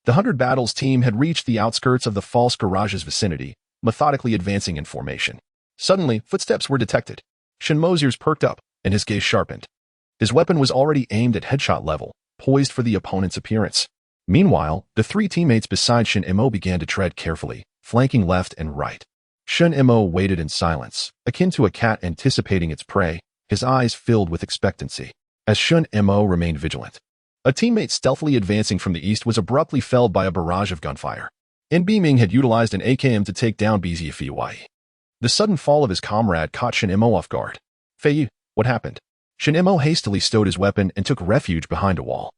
the 100 Battles team had reached the outskirts of the false garage's vicinity, methodically advancing in formation. Suddenly, footsteps were detected. Shinmo's ears perked up, and his gaze sharpened. His weapon was already aimed at headshot level, poised for the opponent's appearance. Meanwhile, the 3 teammates beside Shin Mo began to tread carefully, flanking left and right. Shin Mo waited in silence, akin to a cat anticipating its prey, his eyes filled with expectancy. As Shin Mo remained vigilant, a teammate stealthily advancing from the east was abruptly felled by a barrage of gunfire. NB Ming had utilized an AKM to take down BZFEY. The sudden fall of his comrade caught Shin Mo off guard. Fei, what happened? Shin Mo hastily stowed his weapon and took refuge behind a wall.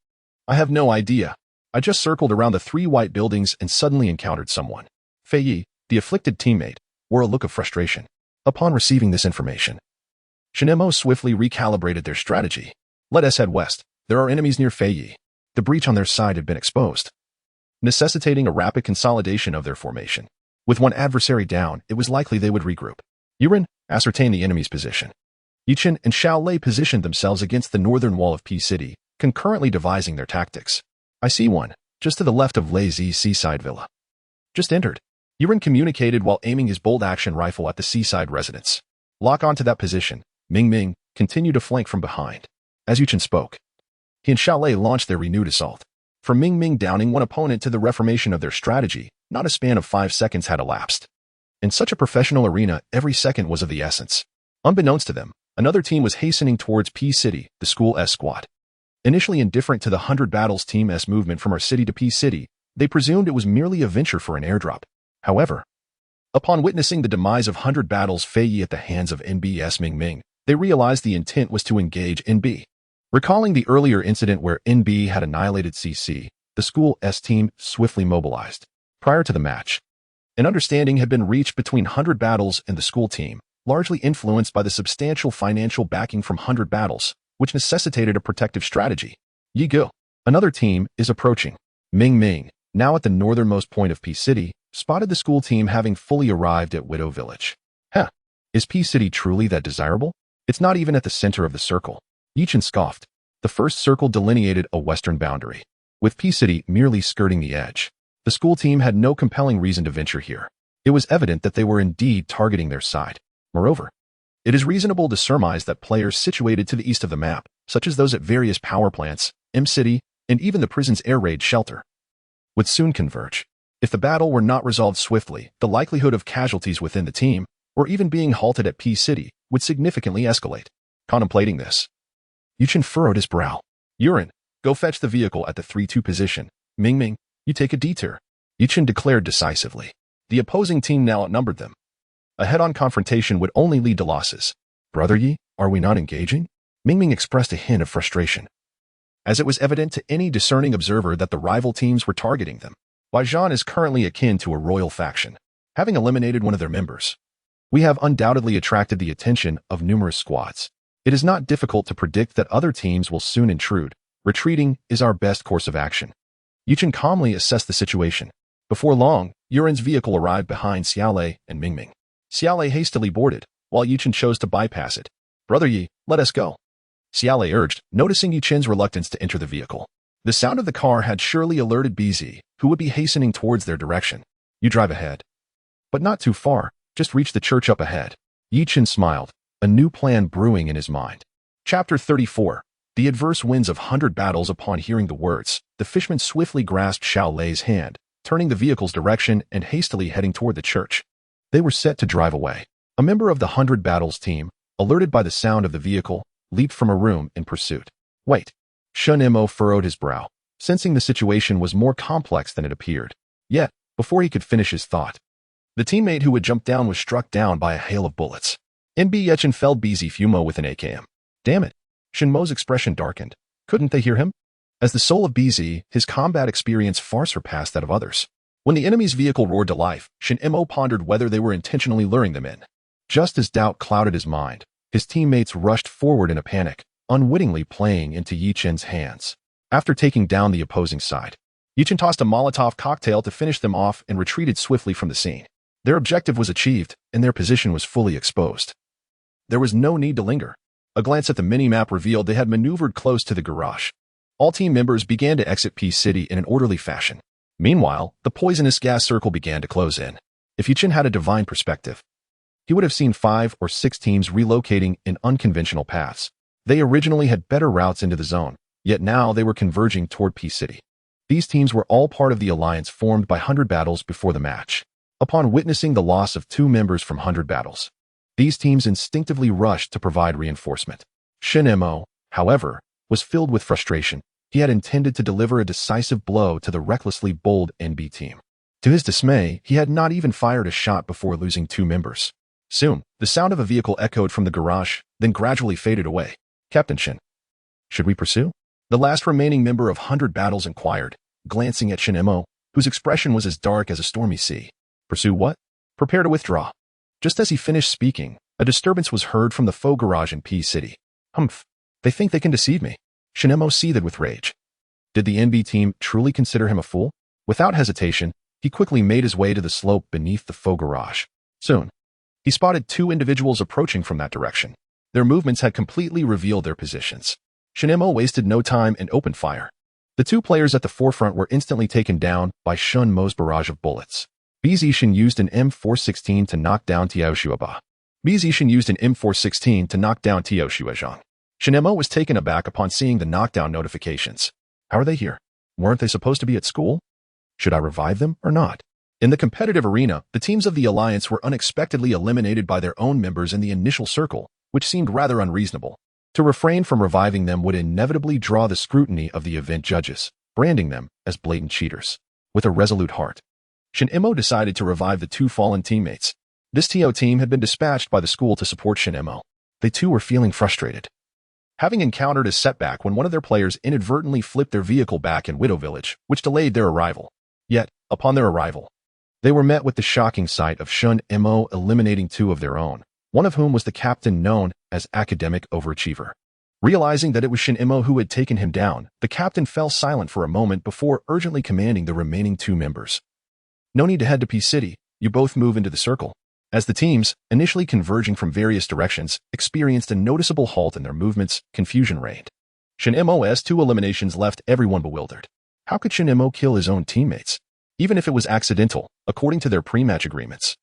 I have no idea. I just circled around the 3 white buildings and suddenly encountered someone. Fei, the afflicted teammate, wore a look of frustration. Upon receiving this information, Shin Mo swiftly recalibrated their strategy. Let us head west. There are enemies near Fei. The breach on their side had been exposed, necessitating a rapid consolidation of their formation. With one adversary down, it was likely they would regroup. Yurin, ascertain the enemy's position. Yichun and Xiaolei positioned themselves against the northern wall of P City, concurrently devising their tactics. I see one, just to the left of Lei Zi's seaside villa. Just entered. Yurin communicated while aiming his bolt-action rifle at the seaside residence. Lock onto that position. Ming continued to flank from behind. As Yichun spoke, he and Xiaolei launched their renewed assault. From Ming downing one opponent to the reformation of their strategy, not a span of 5 seconds had elapsed. In such a professional arena, every second was of the essence. Unbeknownst to them, another team was hastening towards P City, the School S squad. Initially indifferent to the 100 Battles Team S movement from our city to P City, they presumed it was merely a venture for an airdrop. However, upon witnessing the demise of 100 Battles Fei at the hands of NB's Ming, they realized the intent was to engage NB. Recalling the earlier incident where NB had annihilated CC, the School S team swiftly mobilized. Prior to the match, an understanding had been reached between 100 Battles and the school team, largely influenced by the substantial financial backing from 100 Battles, which necessitated a protective strategy. Yigo, another team, is approaching. Ming, now at the northernmost point of P City, spotted the school team having fully arrived at Widow Village. Is P City truly that desirable? It's not even at the center of the circle. Yichun scoffed. The first circle delineated a western boundary, with P City merely skirting the edge. The school team had no compelling reason to venture here. It was evident that they were indeed targeting their side. Moreover, it is reasonable to surmise that players situated to the east of the map, such as those at various power plants, M-City, and even the prison's air raid shelter, would soon converge. If the battle were not resolved swiftly, the likelihood of casualties within the team, or even being halted at P-City, would significantly escalate. Contemplating this, Yuchen furrowed his brow. Yuren, go fetch the vehicle at the 3-2 position. Mingming, you take a detour. Yuchen declared decisively. The opposing team now outnumbered them. A head-on confrontation would only lead to losses. Brother Yi, are we not engaging? Mingming expressed a hint of frustration, as it was evident to any discerning observer that the rival teams were targeting them. Waijian is currently akin to a royal faction, having eliminated one of their members. We have undoubtedly attracted the attention of numerous squads. It is not difficult to predict that other teams will soon intrude. Retreating is our best course of action. Yuchen calmly assessed the situation. Before long, Yuren's vehicle arrived behind Xiaolei and Mingming. Xiaolei hastily boarded, while Yuchen chose to bypass it. Brother Yi, let us go, Xiaolei urged, noticing Yuchen's reluctance to enter the vehicle. The sound of the car had surely alerted BZ, who would be hastening towards their direction. You drive ahead. But not too far, just reach the church up ahead. Yuchen smiled, a new plan brewing in his mind. Chapter 34. The adverse winds of 100 battles. Upon hearing the words, the fisherman swiftly grasped Xiaolei's hand, turning the vehicle's direction and hastily heading toward the church. They were set to drive away. A member of the 100 battles team, alerted by the sound of the vehicle, leaped from a room in pursuit. Wait. Shun Mo furrowed his brow, sensing the situation was more complex than it appeared. Yet, before he could finish his thought, the teammate who had jumped down was struck down by a hail of bullets. NB Yechen felled BZ Fumo with an AKM. Damn it. Shin Mo's expression darkened. Couldn't they hear him? As the soul of BZ, his combat experience far surpassed that of others. When the enemy's vehicle roared to life, Shin Mo pondered whether they were intentionally luring them in. Just as doubt clouded his mind, his teammates rushed forward in a panic, unwittingly playing into Yichen's hands. After taking down the opposing side, Yichen tossed a Molotov cocktail to finish them off and retreated swiftly from the scene. Their objective was achieved, and their position was fully exposed. There was no need to linger. A glance at the mini-map revealed they had maneuvered close to the garage. All team members began to exit P-City in an orderly fashion. Meanwhile, the poisonous gas circle began to close in. If Yichen had a divine perspective, he would have seen 5 or 6 teams relocating in unconventional paths. They originally had better routes into the zone, yet now they were converging toward P-City. These teams were all part of the alliance formed by 100 battles before the match. Upon witnessing the loss of 2 members from 100 battles, these teams instinctively rushed to provide reinforcement. Shin Mo, however, was filled with frustration. He had intended to deliver a decisive blow to the recklessly bold NB team. To his dismay, he had not even fired a shot before losing 2 members. Soon, the sound of a vehicle echoed from the garage, then gradually faded away. Captain Shin, should we pursue? The last remaining member of 100 battles inquired, glancing at Shin Mo, whose expression was as dark as a stormy sea. Pursue what? Prepare to withdraw. Just as he finished speaking, a disturbance was heard from the faux garage in P-City. Humph, they think they can deceive me. Shin Mo seethed with rage. Did the NB team truly consider him a fool? Without hesitation, he quickly made his way to the slope beneath the faux garage. Soon, he spotted 2 individuals approaching from that direction. Their movements had completely revealed their positions. Shin Mo wasted no time and opened fire. The 2 players at the forefront were instantly taken down by Shun Mo's barrage of bullets. Bizishin used an M416 to knock down Tiao Shuaba. Bizishin used an M416 to knock down Tiao Shuazhang. Shin Mo was taken aback upon seeing the knockdown notifications. How are they here? Weren't they supposed to be at school? Should I revive them or not? In the competitive arena, the teams of the Alliance were unexpectedly eliminated by their own members in the initial circle, which seemed rather unreasonable. To refrain from reviving them would inevitably draw the scrutiny of the event judges, branding them as blatant cheaters. With a resolute heart, Shin Mo decided to revive the 2 fallen teammates. This TO team had been dispatched by the school to support Shin Mo. They too were feeling frustrated, having encountered a setback when one of their players inadvertently flipped their vehicle back in Widow Village, which delayed their arrival. Yet, upon their arrival, they were met with the shocking sight of Shun Mo eliminating 2 of their own, one of whom was the captain known as Academic Overachiever. Realizing that it was Shin Mo who had taken him down, the captain fell silent for a moment before urgently commanding the remaining 2 members. No need to head to P-City, you both move into the circle. As the teams, initially converging from various directions, experienced a noticeable halt in their movements, confusion reigned. Shin Mo's 2 eliminations left everyone bewildered. How could Shin Mo kill his own teammates? Even if it was accidental, according to their pre-match agreements.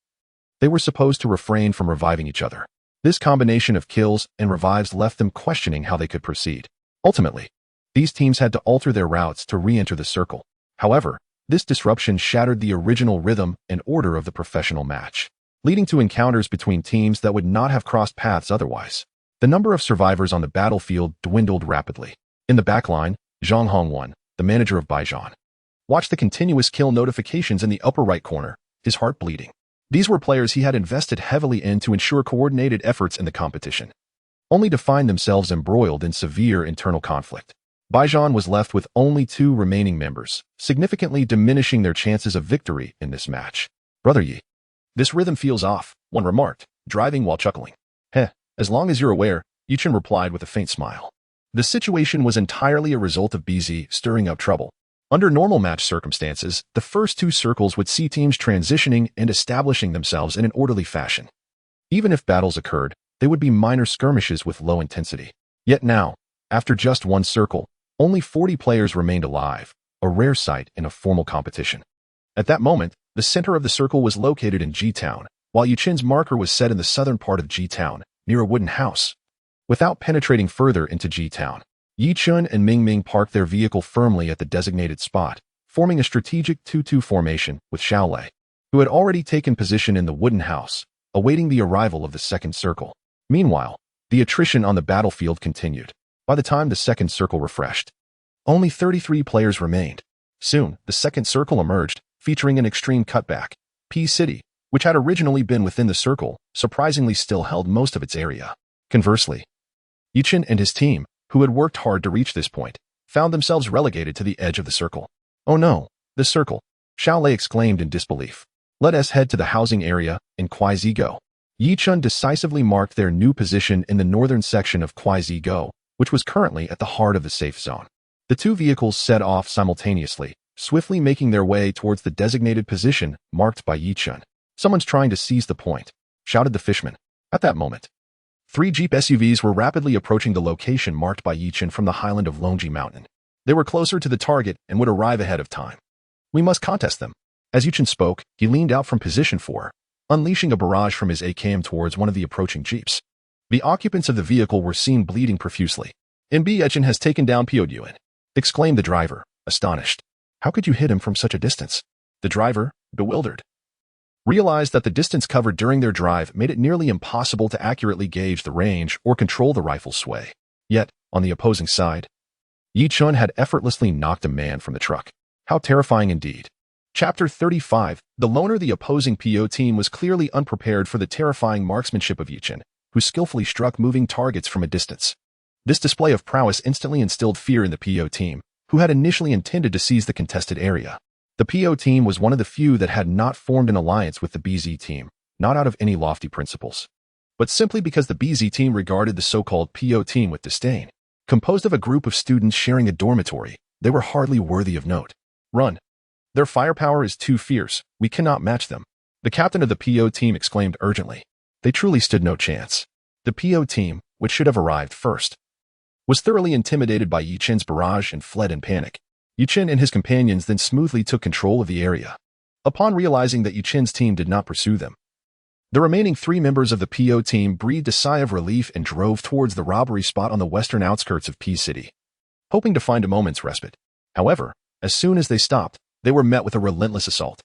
They were supposed to refrain from reviving each other. This combination of kills and revives left them questioning how they could proceed. Ultimately, these teams had to alter their routes to re-enter the circle. However, this disruption shattered the original rhythm and order of the professional match, leading to encounters between teams that would not have crossed paths otherwise. The number of survivors on the battlefield dwindled rapidly. In the backline, Zhang Hongwan, the manager of Baijian, watched the continuous kill notifications in the upper right corner, his heart bleeding. These were players he had invested heavily in to ensure coordinated efforts in the competition, only to find themselves embroiled in severe internal conflict. Baijian was left with only 2 remaining members, significantly diminishing their chances of victory in this match. Brother Yi, this rhythm feels off, one remarked, driving while chuckling. Heh, as long as you're aware, Yichen replied with a faint smile. The situation was entirely a result of BZ stirring up trouble. Under normal match circumstances, the first 2 circles would see teams transitioning and establishing themselves in an orderly fashion. Even if battles occurred, they would be minor skirmishes with low intensity. Yet now, after just 1 circle, only 40 players remained alive, a rare sight in a formal competition. At that moment, the center of the circle was located in G-Town, while Yichen's marker was set in the southern part of G-Town, near a wooden house. Without penetrating further into G-Town, Yichun and Mingming parked their vehicle firmly at the designated spot, forming a strategic 2-2 formation with Xiaolei, who had already taken position in the wooden house, awaiting the arrival of the second circle. Meanwhile, the attrition on the battlefield continued. By the time the second circle refreshed, only 33 players remained. Soon, the second circle emerged, featuring an extreme cutback. P City, which had originally been within the circle, surprisingly still held most of its area. Conversely, Yichen and his team, who had worked hard to reach this point, found themselves relegated to the edge of the circle. Oh no, the circle! Xiaolei exclaimed in disbelief. Let us head to the housing area in Kuaizigo. Yichun decisively marked their new position in the northern section of Kuaizigo, which was currently at the heart of the safe zone. The 2 vehicles set off simultaneously, swiftly making their way towards the designated position marked by Yichun. Someone's trying to seize the point, shouted the fishman. At that moment, 3 Jeep SUVs were rapidly approaching the location marked by Yichun from the highland of Longji Mountain. They were closer to the target and would arrive ahead of time. We must contest them. As Yichun spoke, he leaned out from position 4, unleashing a barrage from his AKM towards one of the approaching Jeeps. The occupants of the vehicle were seen bleeding profusely. NB Yichun has taken down Pyodyuan, exclaimed the driver, astonished. How could you hit him from such a distance? The driver, bewildered, realized that the distance covered during their drive made it nearly impossible to accurately gauge the range or control the rifle's sway. Yet, on the opposing side, Yichun had effortlessly knocked a man from the truck. How terrifying indeed. Chapter 35. The loner. The opposing PO team was clearly unprepared for the terrifying marksmanship of Yichun, who skillfully struck moving targets from a distance. This display of prowess instantly instilled fear in the PO team, who had initially intended to seize the contested area. The PO team was one of the few that had not formed an alliance with the BZ team, not out of any lofty principles, but simply because the BZ team regarded the so-called PO team with disdain. Composed of a group of students sharing a dormitory, they were hardly worthy of note. Run! Their firepower is too fierce, we cannot match them. The captain of the PO team exclaimed urgently. They truly stood no chance. The PO team, which should have arrived first, was thoroughly intimidated by Yichen's barrage and fled in panic. Yichen and his companions then smoothly took control of the area. Upon realizing that Yichen's team did not pursue them, the remaining 3 members of the PO team breathed a sigh of relief and drove towards the robbery spot on the western outskirts of P City, hoping to find a moment's respite. However, as soon as they stopped, they were met with a relentless assault.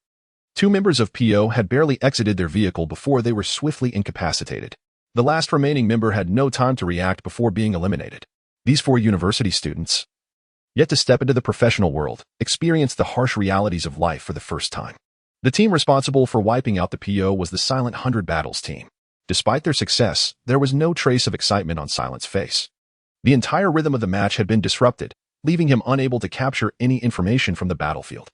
2 members of PO had barely exited their vehicle before they were swiftly incapacitated. The last remaining member had no time to react before being eliminated. These 4 university students, yet to step into the professional world, experienced the harsh realities of life for the first time. The team responsible for wiping out the PO was the Silent 100 Battles team. Despite their success, there was no trace of excitement on Silent's face. The entire rhythm of the match had been disrupted, leaving him unable to capture any information from the battlefield.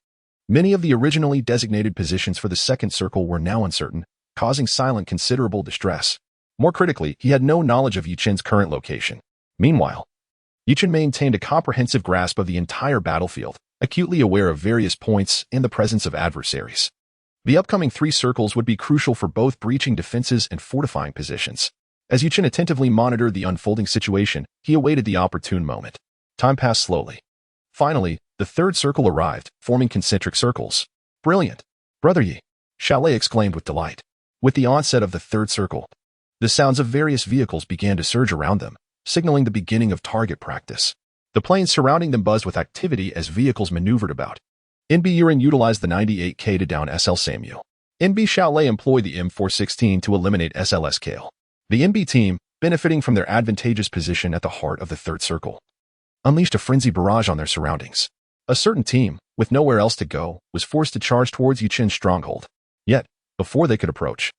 Many of the originally designated positions for the second circle were now uncertain, causing Silent considerable distress. More critically, he had no knowledge of Yichen's current location. Meanwhile, Yichen maintained a comprehensive grasp of the entire battlefield, acutely aware of various points and the presence of adversaries. The upcoming 3 circles would be crucial for both breaching defenses and fortifying positions. As Yichen attentively monitored the unfolding situation, he awaited the opportune moment. Time passed slowly. Finally, the 3rd circle arrived, forming concentric circles. Brilliant! Brother Yi! Xiaolei exclaimed with delight. With the onset of the third circle, the sounds of various vehicles began to surge around them, signaling the beginning of target practice. The plains surrounding them buzzed with activity as vehicles maneuvered about. NB Urin utilized the 98K to down SL Samuel. NB Shaolei employed the M416 to eliminate SLS Kale. The NB team, benefiting from their advantageous position at the heart of the third circle, unleashed a frenzied barrage on their surroundings. A certain team, with nowhere else to go, was forced to charge towards Yuchin's stronghold. Yet, before they could approach,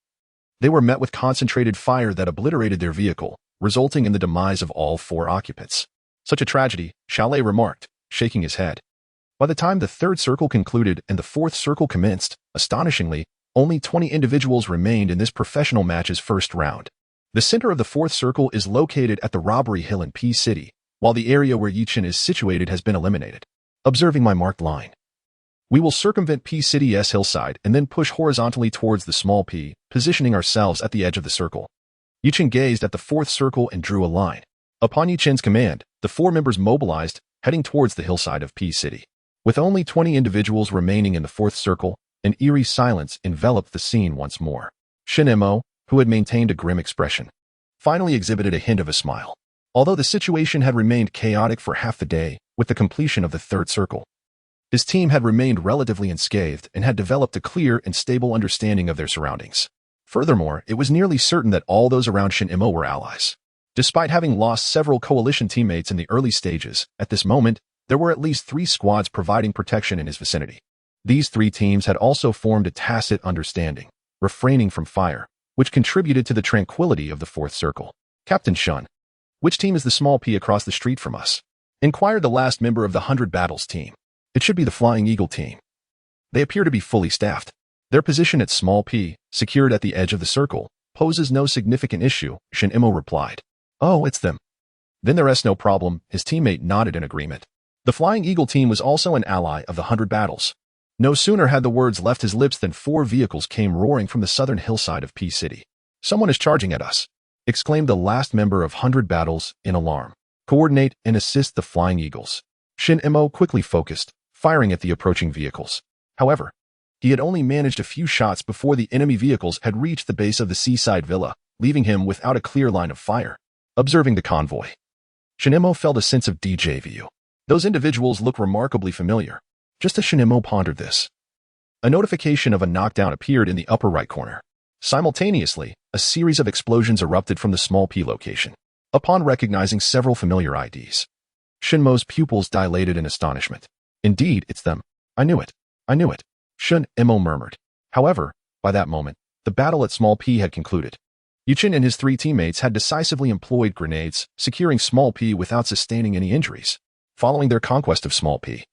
they were met with concentrated fire that obliterated their vehicle, resulting in the demise of all 4 occupants. Such a tragedy, Shaolei remarked, shaking his head. By the time the third circle concluded and the fourth circle commenced, astonishingly, only 20 individuals remained in this professional match's first round. The center of the fourth circle is located at the Robbery Hill in P City, while the area where Yuchin is situated has been eliminated. Observing my marked line, we will circumvent P City's hillside and then push horizontally towards the small P, positioning ourselves at the edge of the circle. Yuchin gazed at the fourth circle and drew a line. Upon Yuchin's command, the 4 members mobilized, heading towards the hillside of P City. With only 20 individuals remaining in the fourth circle, an eerie silence enveloped the scene once more. Shin Mo, who had maintained a grim expression, finally exhibited a hint of a smile. Although the situation had remained chaotic for half the day, with the completion of the third circle, his team had remained relatively unscathed and had developed a clear and stable understanding of their surroundings. Furthermore, it was nearly certain that all those around Shin Mo were allies. Despite having lost several coalition teammates in the early stages, at this moment, there were at least 3 squads providing protection in his vicinity. These 3 teams had also formed a tacit understanding, refraining from fire, which contributed to the tranquility of the fourth circle. Captain Shun, which team is the small P across the street from us? Inquired the last member of the 100 Battles team. It should be the Flying Eagle team. They appear to be fully staffed. Their position at small P, secured at the edge of the circle, poses no significant issue, Shin Mo replied. Oh, it's them. Then there's no problem, his teammate nodded in agreement. The Flying Eagle team was also an ally of the 100 Battles. No sooner had the words left his lips than 4 vehicles came roaring from the southern hillside of P City. Someone is charging at us, exclaimed the last member of 100 Battles in alarm. Coordinate and assist the Flying Eagles. Shin Mo quickly focused, firing at the approaching vehicles. However, he had only managed a few shots before the enemy vehicles had reached the base of the seaside villa, leaving him without a clear line of fire. Observing the convoy, Shin Mo felt a sense of déjà vu. Those individuals look remarkably familiar. Just as Shin Mo pondered this, a notification of a knockdown appeared in the upper right corner. Simultaneously, a series of explosions erupted from the small P location. Upon recognizing several familiar IDs, Shin Mo's pupils dilated in astonishment. Indeed, it's them. I knew it. I knew it. Shin Mo murmured. However, by that moment, the battle at small P had concluded. Yuchin and his 3 teammates had decisively employed grenades, securing small P without sustaining any injuries. Following their conquest of small P,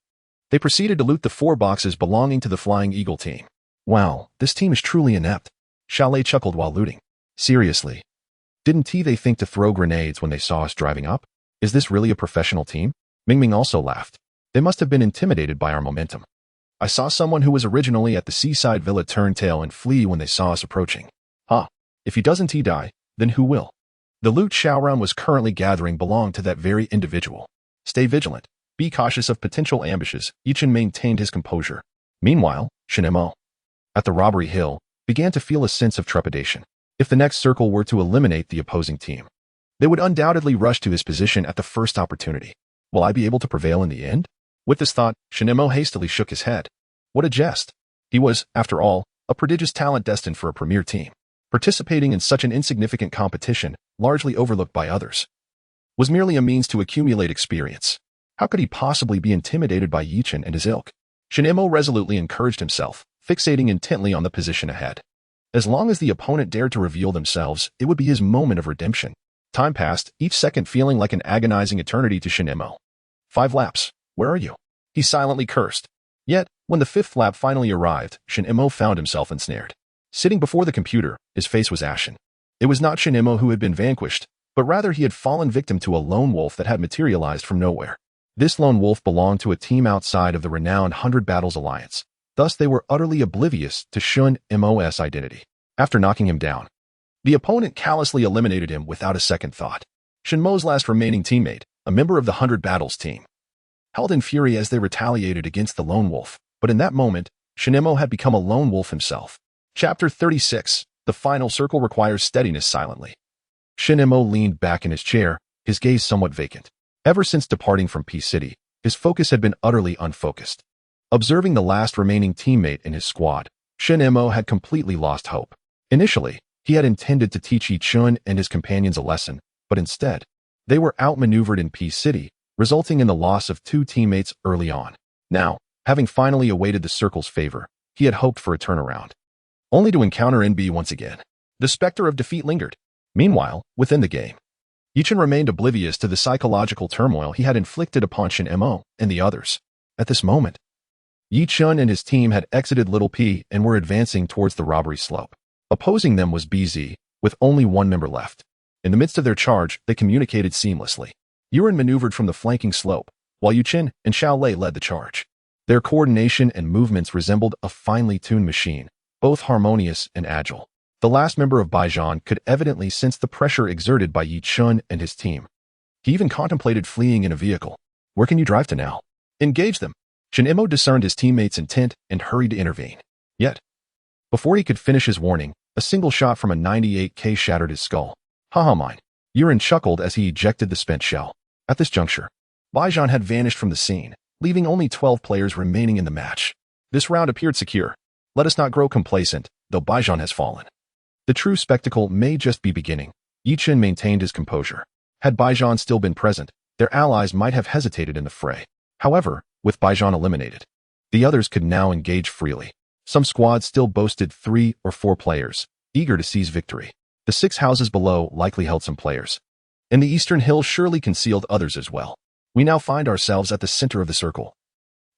they proceeded to loot the 4 boxes belonging to the Flying Eagle team. Wow, this team is truly inept. Shaolei chuckled while looting. Seriously, didn't they think to throw grenades when they saw us driving up? Is this really a professional team? Mingming also laughed. They must have been intimidated by our momentum. I saw someone who was originally at the seaside villa turn tail and flee when they saw us approaching. Huh. If he doesn't die, then who will? The loot Shaoran was currently gathering belonged to that very individual. Stay vigilant. Be cautious of potential ambushes. Yuchin maintained his composure. Meanwhile, Shin Mo, at the Robbery Hill, began to feel a sense of trepidation. If the next circle were to eliminate the opposing team, they would undoubtedly rush to his position at the first opportunity. Will I be able to prevail in the end? With this thought, Shin Mo hastily shook his head. What a jest. He was, after all, a prodigious talent destined for a premier team. Participating in such an insignificant competition, largely overlooked by others, was merely a means to accumulate experience. How could he possibly be intimidated by Yuchin and his ilk? Shin Mo resolutely encouraged himself, fixating intently on the position ahead. As long as the opponent dared to reveal themselves, it would be his moment of redemption. Time passed, each second feeling like an agonizing eternity to Shin Mo. 5 laps. Where are you? He silently cursed. Yet, when the 5th lap finally arrived, Shin Mo found himself ensnared. Sitting before the computer, his face was ashen. It was not Shin Mo who had been vanquished, but rather he had fallen victim to a lone wolf that had materialized from nowhere. This lone wolf belonged to a team outside of the renowned 100 Battles Alliance. Thus, they were utterly oblivious to Shin Mo's identity. After knocking him down, the opponent callously eliminated him without a second thought. Shin Mo's last remaining teammate, a member of the 100 Battles team, held in fury as they retaliated against the lone wolf, but in that moment, Shin Mo had become a lone wolf himself. Chapter 36. The final circle requires steadiness silently. Shin Mo leaned back in his chair, his gaze somewhat vacant. Ever since departing from Peace City, his focus had been utterly unfocused. Observing the last remaining teammate in his squad, Shin Mo had completely lost hope. Initially, he had intended to teach Yi Chun and his companions a lesson, but instead, they were outmaneuvered in Peace City, resulting in the loss of 2 teammates early on. Now, having finally awaited the circle's favor, he had hoped for a turnaround, only to encounter NB once again. The specter of defeat lingered. Meanwhile, within the game, Yi Chun remained oblivious to the psychological turmoil he had inflicted upon Shin Mo and the others. At this moment, Yi Chun and his team had exited Little P and were advancing towards the robbery slope. Opposing them was BZ, with only 1 member left. In the midst of their charge, they communicated seamlessly. Yuren maneuvered from the flanking slope, while Yu Qin and Xiao Lei led the charge. Their coordination and movements resembled a finely tuned machine, both harmonious and agile. The last member of Baijian could evidently sense the pressure exerted by Yi Chun and his team. He even contemplated fleeing in a vehicle. Where can you drive to now? Engage them. Shin Imo discerned his teammate's intent and hurried to intervene. Yet, before he could finish his warning, a single shot from a 98K shattered his skull. Haha mine. Yuren chuckled as he ejected the spent shell. At this juncture, Baijian had vanished from the scene, leaving only 12 players remaining in the match. This round appeared secure. Let us not grow complacent, though Baijian has fallen. The true spectacle may just be beginning. Yi Chen maintained his composure. Had Baijian still been present, their allies might have hesitated in the fray. However, with Baijian eliminated, the others could now engage freely. Some squads still boasted 3 or 4 players, eager to seize victory. The 6 houses below likely held some players, and the eastern hill surely concealed others as well. We now find ourselves at the center of the circle.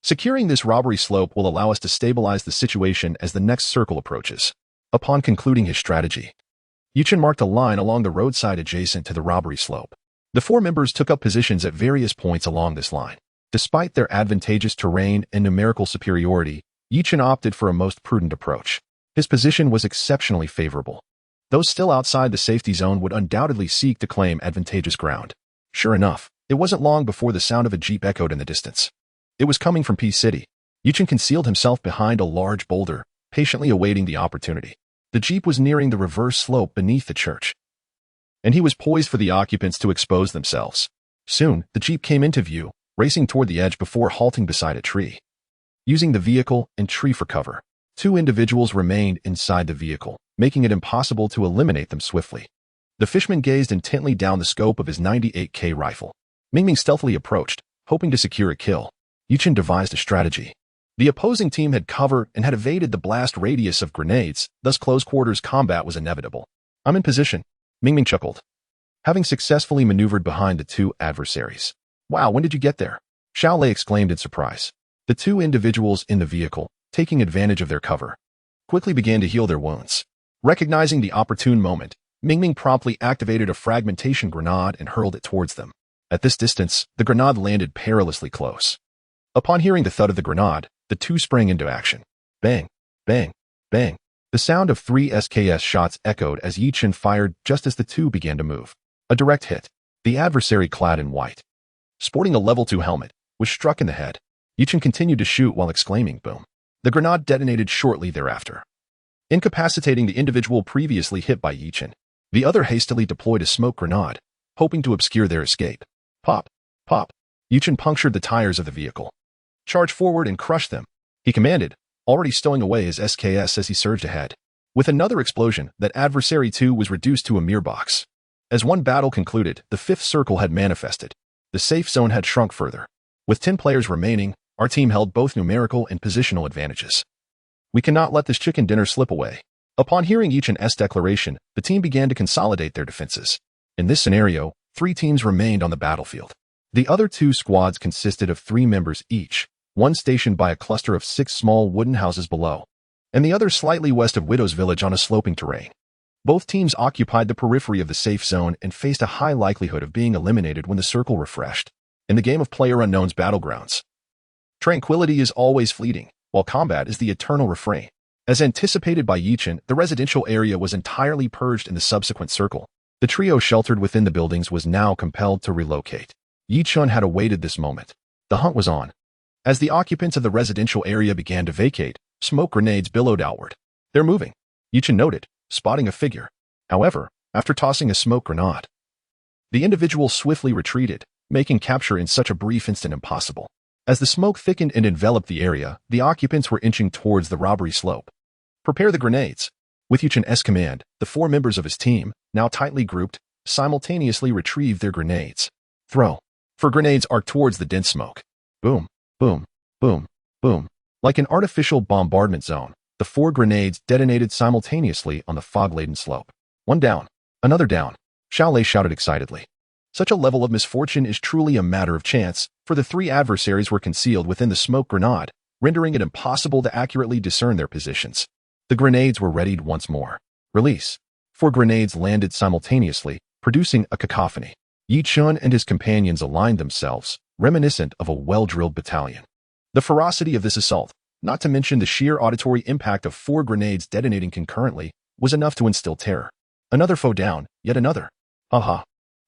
Securing this robbery slope will allow us to stabilize the situation as the next circle approaches. Upon concluding his strategy, Yu Chen marked a line along the roadside adjacent to the robbery slope. The 4 members took up positions at various points along this line. Despite their advantageous terrain and numerical superiority, Yi Chen opted for a most prudent approach. His position was exceptionally favorable. Those still outside the safety zone would undoubtedly seek to claim advantageous ground. Sure enough, it wasn't long before the sound of a jeep echoed in the distance. It was coming from Peace City. Yi Chen concealed himself behind a large boulder, patiently awaiting the opportunity. The jeep was nearing the reverse slope beneath the church, and he was poised for the occupants to expose themselves. Soon, the jeep came into view, racing toward the edge before halting beside a tree. Using the vehicle and tree for cover, 2 individuals remained inside the vehicle, making it impossible to eliminate them swiftly. The fishman gazed intently down the scope of his 98K rifle. Mingming stealthily approached, hoping to secure a kill. Yu Chen devised a strategy. The opposing team had cover and had evaded the blast radius of grenades, thus close-quarters combat was inevitable. I'm in position, Mingming chuckled, having successfully maneuvered behind the 2 adversaries. Wow, when did you get there? Xiao Lei exclaimed in surprise. The 2 individuals in the vehicle, taking advantage of their cover, quickly began to heal their wounds. Recognizing the opportune moment, Mingming promptly activated a fragmentation grenade and hurled it towards them. At this distance, the grenade landed perilously close. Upon hearing the thud of the grenade, the 2 sprang into action. Bang, bang, bang. The sound of 3 SKS shots echoed as Yi Chen fired just as the 2 began to move. A direct hit. The adversary, clad in white, sporting a level 2 helmet, was struck in the head. Yi Chen continued to shoot while exclaiming, boom. The grenade detonated shortly thereafter, incapacitating the individual previously hit by Yi Chen. The other hastily deployed a smoke grenade, hoping to obscure their escape. Pop, pop. Yi Chen punctured the tires of the vehicle. Charge forward and crush them, he commanded, already stowing away his SKS as he surged ahead. With another explosion, that adversary 2 was reduced to a mere box. As one battle concluded, the 5th circle had manifested. The safe zone had shrunk further. With 10 players remaining, our team held both numerical and positional advantages. We cannot let this chicken dinner slip away. Upon hearing Yi Chen's declaration, the team began to consolidate their defenses. In this scenario, 3 teams remained on the battlefield. The other 2 squads consisted of 3 members each, one stationed by a cluster of 6 small wooden houses below, and the other slightly west of Widow's Village on a sloping terrain. Both teams occupied the periphery of the safe zone and faced a high likelihood of being eliminated when the circle refreshed. In the game of PlayerUnknown's Battlegrounds, tranquility is always fleeting, while combat is the eternal refrain. As anticipated by Yi Chen, the residential area was entirely purged in the subsequent circle. The trio sheltered within the buildings was now compelled to relocate. Yi Chen had awaited this moment. The hunt was on. As the occupants of the residential area began to vacate, smoke grenades billowed outward. They're moving, Yi Chen noted, spotting a figure. However, after tossing a smoke grenade, the individual swiftly retreated, making capture in such a brief instant impossible. As the smoke thickened and enveloped the area, the occupants were inching towards the robbery slope. Prepare the grenades. With Yuchen's command, the 4 members of his team, now tightly grouped, simultaneously retrieved their grenades. Throw. For grenades arced towards the dense smoke. Boom, boom, boom, boom. Like an artificial bombardment zone, the 4 grenades detonated simultaneously on the fog-laden slope. One down, another down, Xiaolei shouted excitedly. Such a level of misfortune is truly a matter of chance, for the 3 adversaries were concealed within the smoke grenade, rendering it impossible to accurately discern their positions. The grenades were readied once more. Release. 4 grenades landed simultaneously, producing a cacophony. Yi Chun and his companions aligned themselves, reminiscent of a well-drilled battalion. The ferocity of this assault, not to mention the sheer auditory impact of 4 grenades detonating concurrently, was enough to instill terror. Another foe down, yet another. Ha.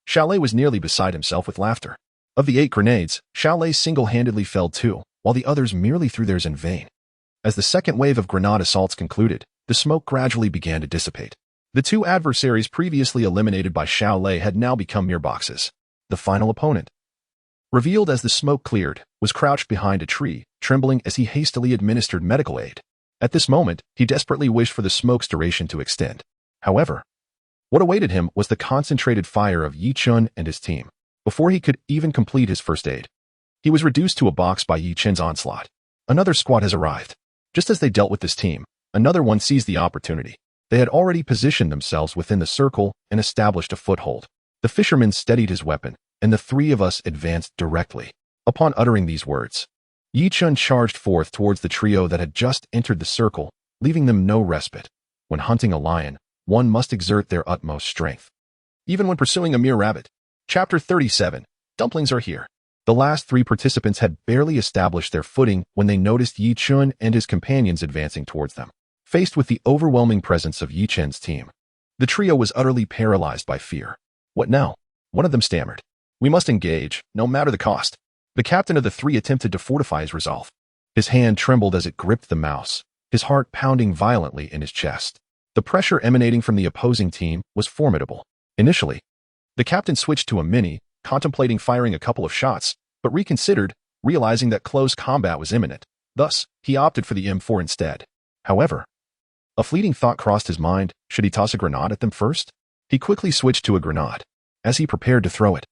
Xiaolei was nearly beside himself with laughter. Of the 8 grenades, Xiaolei single-handedly felled 2, while the others merely threw theirs in vain. As the second wave of grenade assaults concluded, the smoke gradually began to dissipate. The 2 adversaries previously eliminated by Xiaolei had now become mere boxes. The final opponent, revealed as the smoke cleared, was crouched behind a tree, trembling as he hastily administered medical aid. At this moment, he desperately wished for the smoke's duration to extend. However, what awaited him was the concentrated fire of Yi Chun and his team. Before he could even complete his first aid, he was reduced to a box by Yi Chun's onslaught. Another squad has arrived. Just as they dealt with this team, another one seized the opportunity. They had already positioned themselves within the circle and established a foothold. The fisherman steadied his weapon, and the 3 of us advanced directly. Upon uttering these words, Yi Chun charged forth towards the trio that had just entered the circle, leaving them no respite. When hunting a lion, one must exert their utmost strength, even when pursuing a mere rabbit. Chapter 37. Dumplings are here. The last 3 participants had barely established their footing when they noticed Yi Chun and his companions advancing towards them. Faced with the overwhelming presence of Yi Chun's team, the trio was utterly paralyzed by fear. What now? One of them stammered. We must engage, no matter the cost. The captain of the 3 attempted to fortify his resolve. His hand trembled as it gripped the mouse, his heart pounding violently in his chest. The pressure emanating from the opposing team was formidable. Initially, the captain switched to a mini, contemplating firing a couple of shots, but reconsidered, realizing that close combat was imminent. Thus, he opted for the M4 instead. However, a fleeting thought crossed his mind. Should he toss a grenade at them first? He quickly switched to a grenade. As he prepared to throw it,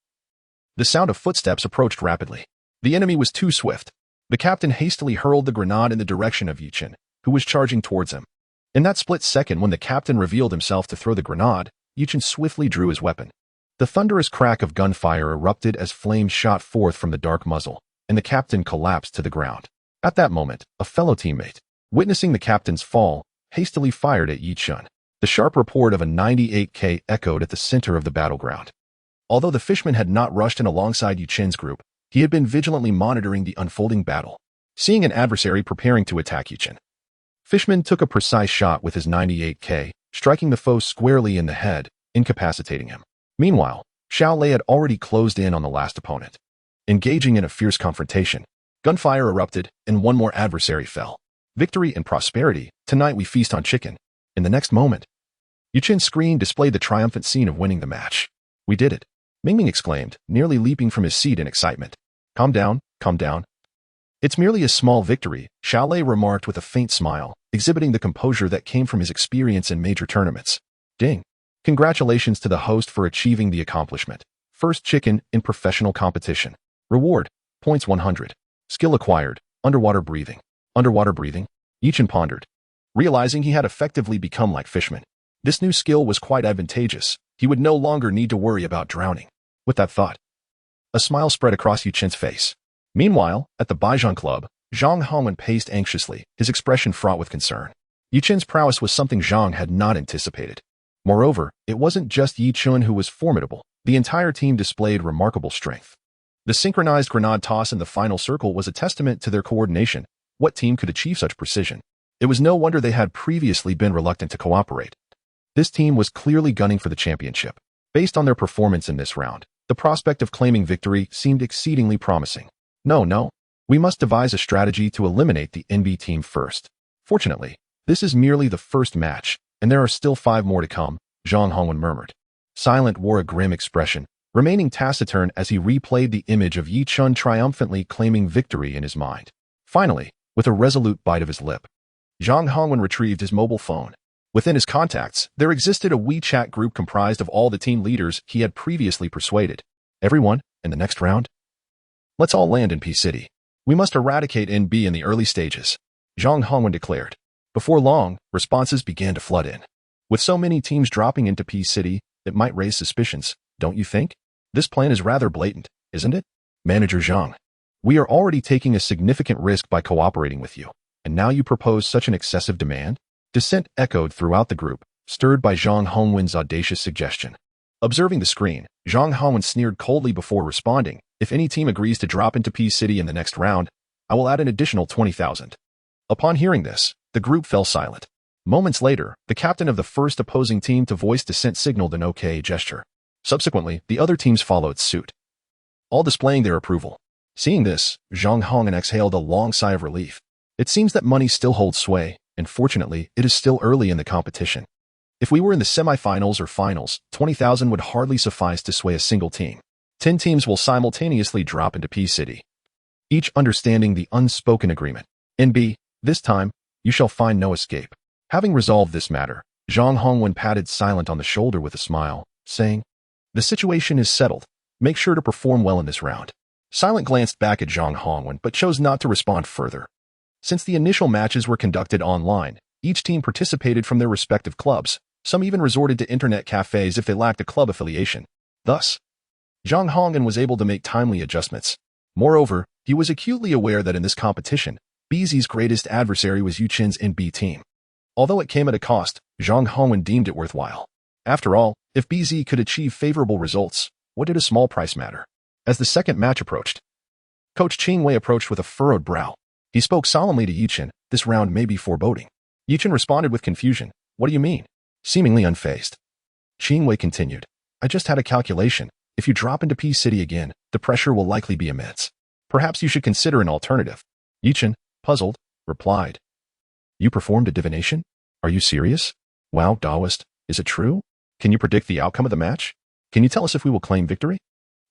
the sound of footsteps approached rapidly. The enemy was too swift. The captain hastily hurled the grenade in the direction of Yi Chun, who was charging towards him. In that split second when the captain revealed himself to throw the grenade, Yi Chun swiftly drew his weapon. The thunderous crack of gunfire erupted as flames shot forth from the dark muzzle, and the captain collapsed to the ground. At that moment, a fellow teammate, witnessing the captain's fall, hastily fired at Yi Chun. The sharp report of a 98K echoed at the center of the battleground. Although the fishman had not rushed in alongside Yi Chun's group, he had been vigilantly monitoring the unfolding battle. Seeing an adversary preparing to attack Yi Chun, Fishman took a precise shot with his 98K, striking the foe squarely in the head, incapacitating him. Meanwhile, Xiaolei had already closed in on the last opponent. Engaging in a fierce confrontation, gunfire erupted, and one more adversary fell. Victory and prosperity. Tonight we feast on chicken. In the next moment, Yi Chun's screen displayed the triumphant scene of winning the match. We did it, Mingming exclaimed, nearly leaping from his seat in excitement. Calm down, calm down. It's merely a small victory, Xiaolei remarked with a faint smile, exhibiting the composure that came from his experience in major tournaments. Ding. Congratulations to the host for achieving the accomplishment. First chicken in professional competition. Reward, points 100. Skill acquired, underwater breathing. Underwater breathing? Yi Chun pondered, realizing he had effectively become like Fishman. This new skill was quite advantageous. He would no longer need to worry about drowning. With that thought, a smile spread across Yi Chun's face. Meanwhile, at the Baijian Club, Zhang Hongwen paced anxiously, his expression fraught with concern. Yi Chun's prowess was something Zhang had not anticipated. Moreover, it wasn't just Yi Chun who was formidable. The entire team displayed remarkable strength. The synchronized grenade toss in the final circle was a testament to their coordination. What team could achieve such precision? It was no wonder they had previously been reluctant to cooperate. This team was clearly gunning for the championship. Based on their performance in this round, the prospect of claiming victory seemed exceedingly promising. No, we must devise a strategy to eliminate the NB team first. Fortunately, this is merely the first match. And there are still 5 more to come, Zhang Hongwen murmured. Silent wore a grim expression, remaining taciturn as he replayed the image of Yi Chun triumphantly claiming victory in his mind. Finally, with a resolute bite of his lip, Zhang Hongwen retrieved his mobile phone. Within his contacts, there existed a WeChat group comprised of all the team leaders he had previously persuaded. Everyone, in the next round? Let's all land in P City. We must eradicate NB in the early stages, Zhang Hongwen declared. Before long, responses began to flood in. With so many teams dropping into P City, it might raise suspicions, don't you think? This plan is rather blatant, isn't it? Manager Zhang. We are already taking a significant risk by cooperating with you, and now you propose such an excessive demand? Dissent echoed throughout the group, stirred by Zhang Hongwen's audacious suggestion. Observing the screen, Zhang Hongwen sneered coldly before responding, if any team agrees to drop into P City in the next round, I will add an additional 20,000. Upon hearing this, the group fell silent. Moments later, the captain of the first opposing team to voice dissent signaled an OK gesture. Subsequently, the other teams followed suit, all displaying their approval. Seeing this, Zhang Hongwen exhaled a long sigh of relief. It seems that money still holds sway, and fortunately, it is still early in the competition. If we were in the semifinals or finals, 20,000 would hardly suffice to sway a single team. 10 teams will simultaneously drop into P City, each understanding the unspoken agreement. NB, this time, you shall find no escape. Having resolved this matter, Zhang Hongwen patted Silent on the shoulder with a smile, saying, the situation is settled. Make sure to perform well in this round. Silent glanced back at Zhang Hongwen but chose not to respond further. Since the initial matches were conducted online, each team participated from their respective clubs. Some even resorted to internet cafes if they lacked a club affiliation. Thus, Zhang Hongwen was able to make timely adjustments. Moreover, he was acutely aware that in this competition, BZ's greatest adversary was Yuchin's NB team. Although it came at a cost, Zhang Hongwen deemed it worthwhile. After all, if BZ could achieve favorable results, what did a small price matter? As the second match approached, Coach Qing Wei approached with a furrowed brow. He spoke solemnly to Yuchin, this round may be foreboding. Yuchin responded with confusion, what do you mean? Seemingly unfazed. Qing Wei continued, I just had a calculation. If you drop into P City again, the pressure will likely be immense. Perhaps you should consider an alternative. Yuchin, puzzled, replied, you performed a divination? Are you serious? Wow, Taoist, is it true? Can you predict the outcome of the match? Can you tell us if we will claim victory?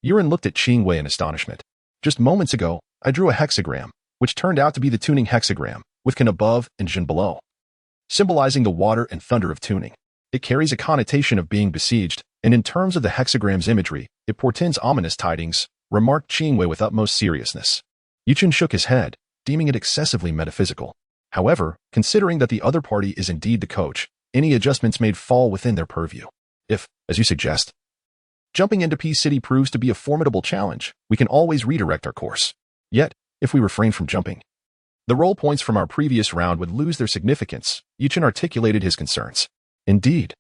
Yurin looked at Qing Wei in astonishment. Just moments ago, I drew a hexagram, which turned out to be the tuning hexagram, with Kan above and Jin below, symbolizing the water and thunder of tuning. It carries a connotation of being besieged, and in terms of the hexagram's imagery, it portends ominous tidings, remarked Qing Wei with utmost seriousness. Yuchin shook his head, deeming it excessively metaphysical. However, considering that the other party is indeed the coach, any adjustments may fall within their purview. If, as you suggest, jumping into P City proves to be a formidable challenge, we can always redirect our course. Yet, if we refrain from jumping, the role points from our previous round would lose their significance, Yuchin articulated his concerns. Indeed.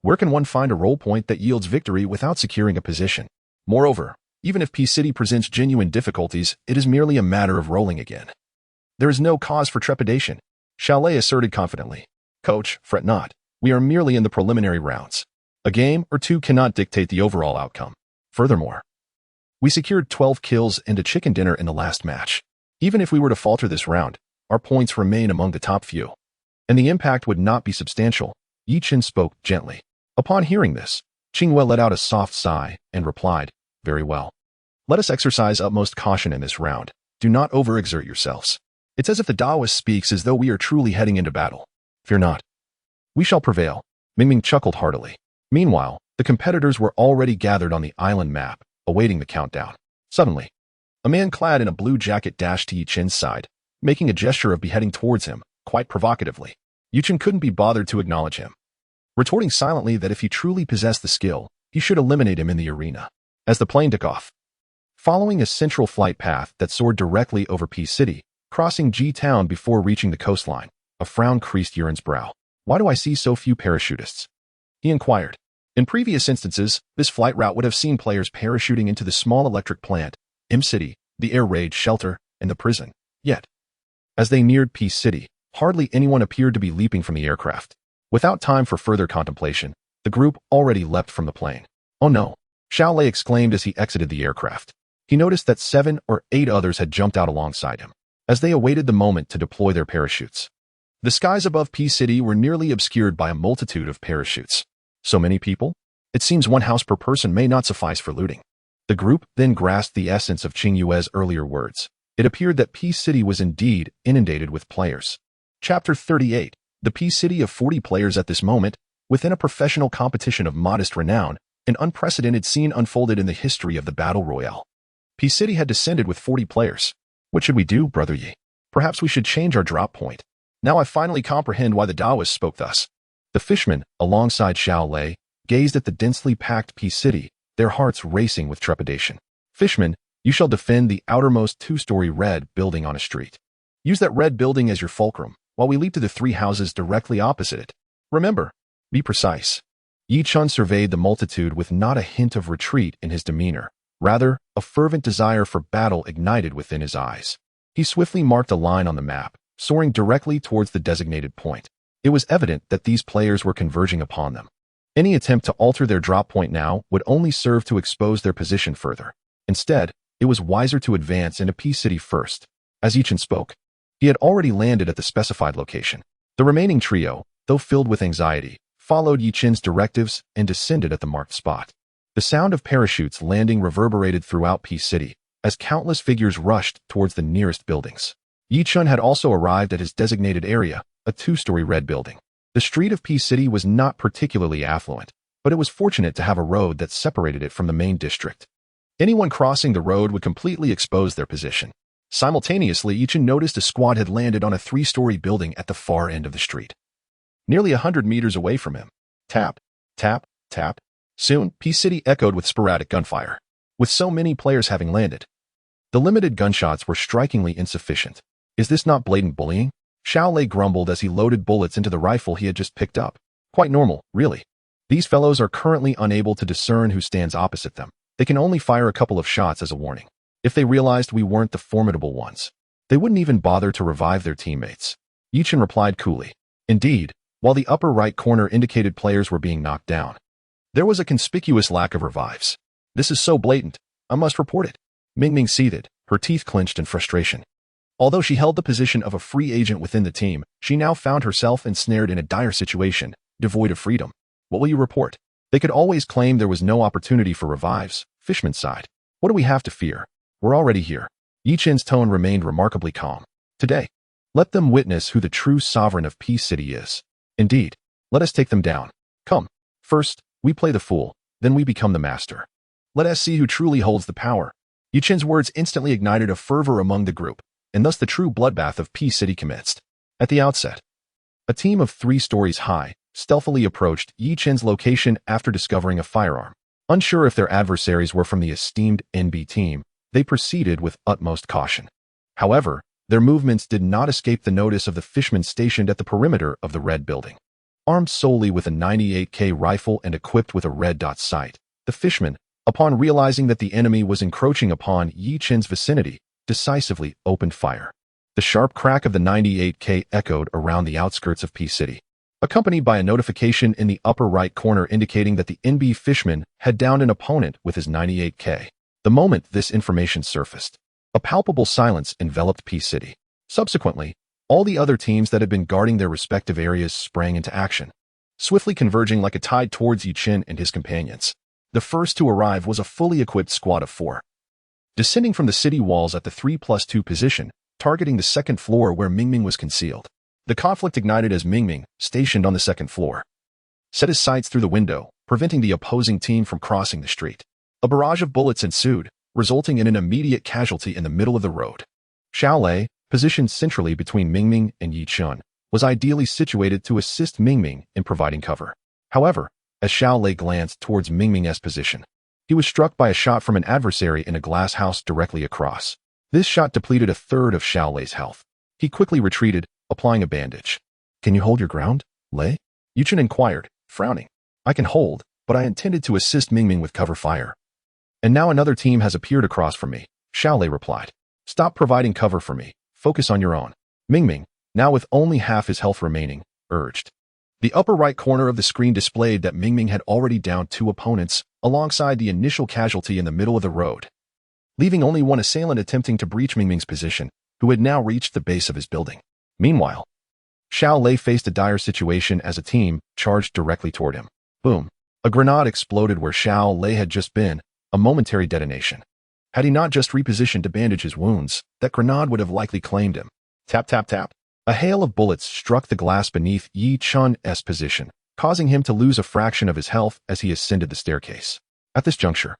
Where can one find a role point that yields victory without securing a position? Moreover, even if P City presents genuine difficulties, it is merely a matter of rolling again. There is no cause for trepidation, Chalet asserted confidently. Coach, fret not. We are merely in the preliminary rounds. A game or two cannot dictate the overall outcome. Furthermore, we secured 12 kills and a chicken dinner in the last match. Even if we were to falter this round, our points remain among the top few, and the impact would not be substantial. Yuchin spoke gently. Upon hearing this, Qing Wei let out a soft sigh and replied, very well. Let us exercise utmost caution in this round. Do not overexert yourselves. It's as if the Taoist speaks as though we are truly heading into battle. Fear not. We shall prevail. Mingming chuckled heartily. Meanwhile, the competitors were already gathered on the island map, awaiting the countdown. Suddenly, a man clad in a blue jacket dashed to Yuchin's side, making a gesture of beheading towards him, quite provocatively. Yuchin couldn't be bothered to acknowledge him, retorting silently that if he truly possessed the skill, he should eliminate him in the arena. As the plane took off, following a central flight path that soared directly over P City, crossing G-Town before reaching the coastline, a frown creased Yurin's brow. Why do I see so few parachutists? He inquired. In previous instances, this flight route would have seen players parachuting into the small electric plant, M-City, the air raid shelter, and the prison. Yet, as they neared P City, hardly anyone appeared to be leaping from the aircraft. Without time for further contemplation, the group already leapt from the plane. Oh no, Xiao Lei exclaimed as he exited the aircraft. He noticed that 7 or 8 others had jumped out alongside him, as they awaited the moment to deploy their parachutes. The skies above Peace City were nearly obscured by a multitude of parachutes. So many people? It seems one house per person may not suffice for looting. The group then grasped the essence of Qing Yue's earlier words. It appeared that Peace City was indeed inundated with players. Chapter 38. The Peace City of 40 players at this moment, within a professional competition of modest renown, an unprecedented scene unfolded in the history of the Battle Royale. Peace City had descended with 40 players. What should we do, Brother Yi? Perhaps we should change our drop point. Now I finally comprehend why the Taoists spoke thus. The fishermen, alongside Xiao Lei, gazed at the densely packed Peace City, their hearts racing with trepidation. Fishman, you shall defend the outermost 2-story red building on a street. Use that red building as your fulcrum, while we leap to the 3 houses directly opposite it. Remember, be precise. Yi Chun surveyed the multitude with not a hint of retreat in his demeanor. Rather, a fervent desire for battle ignited within his eyes. He swiftly marked a line on the map, soaring directly towards the designated point. It was evident that these players were converging upon them. Any attempt to alter their drop point now would only serve to expose their position further. Instead, it was wiser to advance into Peace City first. As Yi Chun spoke, he had already landed at the specified location. The remaining trio, though filled with anxiety, followed Yi Chun's directives and descended at the marked spot. The sound of parachutes landing reverberated throughout Peace City, as countless figures rushed towards the nearest buildings. Yi Chun had also arrived at his designated area, a 2-story red building. The street of Peace City was not particularly affluent, but it was fortunate to have a road that separated it from the main district. Anyone crossing the road would completely expose their position. Simultaneously, Yi Chun noticed a squad had landed on a 3-story building at the far end of the street. Nearly 100 meters away from him. Tap, tap, tap. Soon, Peace City echoed with sporadic gunfire. With so many players having landed, the limited gunshots were strikingly insufficient. Is this not blatant bullying? Xiao Lei grumbled as he loaded bullets into the rifle he had just picked up. Quite normal, really. These fellows are currently unable to discern who stands opposite them. They can only fire a couple of shots as a warning. If they realized we weren't the formidable ones, they wouldn't even bother to revive their teammates. Yi Chun replied coolly. Indeed, while the upper right corner indicated players were being knocked down, there was a conspicuous lack of revives. This is so blatant, I must report it. Mingming seethed, her teeth clenched in frustration. Although she held the position of a free agent within the team, she now found herself ensnared in a dire situation, devoid of freedom. What will you report? They could always claim there was no opportunity for revives. Fishman sighed. What do we have to fear? We're already here. Yi Chun's tone remained remarkably calm. Today, let them witness who the true sovereign of Peace City is. Indeed, let us take them down. Come. First, we play the fool, then we become the master. Let us see who truly holds the power. Yi Chun's words instantly ignited a fervor among the group, and thus the true bloodbath of Peace City commenced. At the outset, a team of 3 stories high stealthily approached Yi Chun's location after discovering a firearm. Unsure if their adversaries were from the esteemed NB team, they proceeded with utmost caution. However, their movements did not escape the notice of the fishermen stationed at the perimeter of the red building. Armed solely with a 98K rifle and equipped with a red dot sight, the fishermen, upon realizing that the enemy was encroaching upon Yi Chun's vicinity, decisively opened fire. The sharp crack of the 98K echoed around the outskirts of Peace City, accompanied by a notification in the upper right corner indicating that the NB fishman had downed an opponent with his 98K. The moment this information surfaced, a palpable silence enveloped Peace City. Subsequently, all the other teams that had been guarding their respective areas sprang into action, swiftly converging like a tide towards Yi Chun and his companions. The first to arrive was a fully equipped squad of 4. Descending from the city walls at the 3+2 position, targeting the second floor where Mingming was concealed. The conflict ignited as Mingming, stationed on the second floor, set his sights through the window, preventing the opposing team from crossing the street. A barrage of bullets ensued, resulting in an immediate casualty in the middle of the road. Xiao Lei, positioned centrally between Mingming and Yi Chun, was ideally situated to assist Mingming in providing cover. However, as Xiao Lei glanced towards Mingming's position, he was struck by a shot from an adversary in a glass house directly across. This shot depleted a third of Xiao Lei's health. He quickly retreated, applying a bandage. Can you hold your ground, Lei? Yi Chun inquired, frowning. I can hold, but I intended to assist Mingming with cover fire. And now another team has appeared across from me, Xiao Lei replied. Stop providing cover for me. Focus on your own. Mingming, now with only half his health remaining, urged. The upper right corner of the screen displayed that Mingming had already downed 2 opponents, alongside the initial casualty in the middle of the road, leaving only one assailant attempting to breach Mingming's position, who had now reached the base of his building. Meanwhile, Xiao Lei faced a dire situation as a team charged directly toward him. Boom. A grenade exploded where Xiao Lei had just been, a momentary detonation. Had he not just repositioned to bandage his wounds, that grenade would have likely claimed him. Tap, tap, tap. A hail of bullets struck the glass beneath Yi Chun's position, causing him to lose a fraction of his health as he ascended the staircase. At this juncture,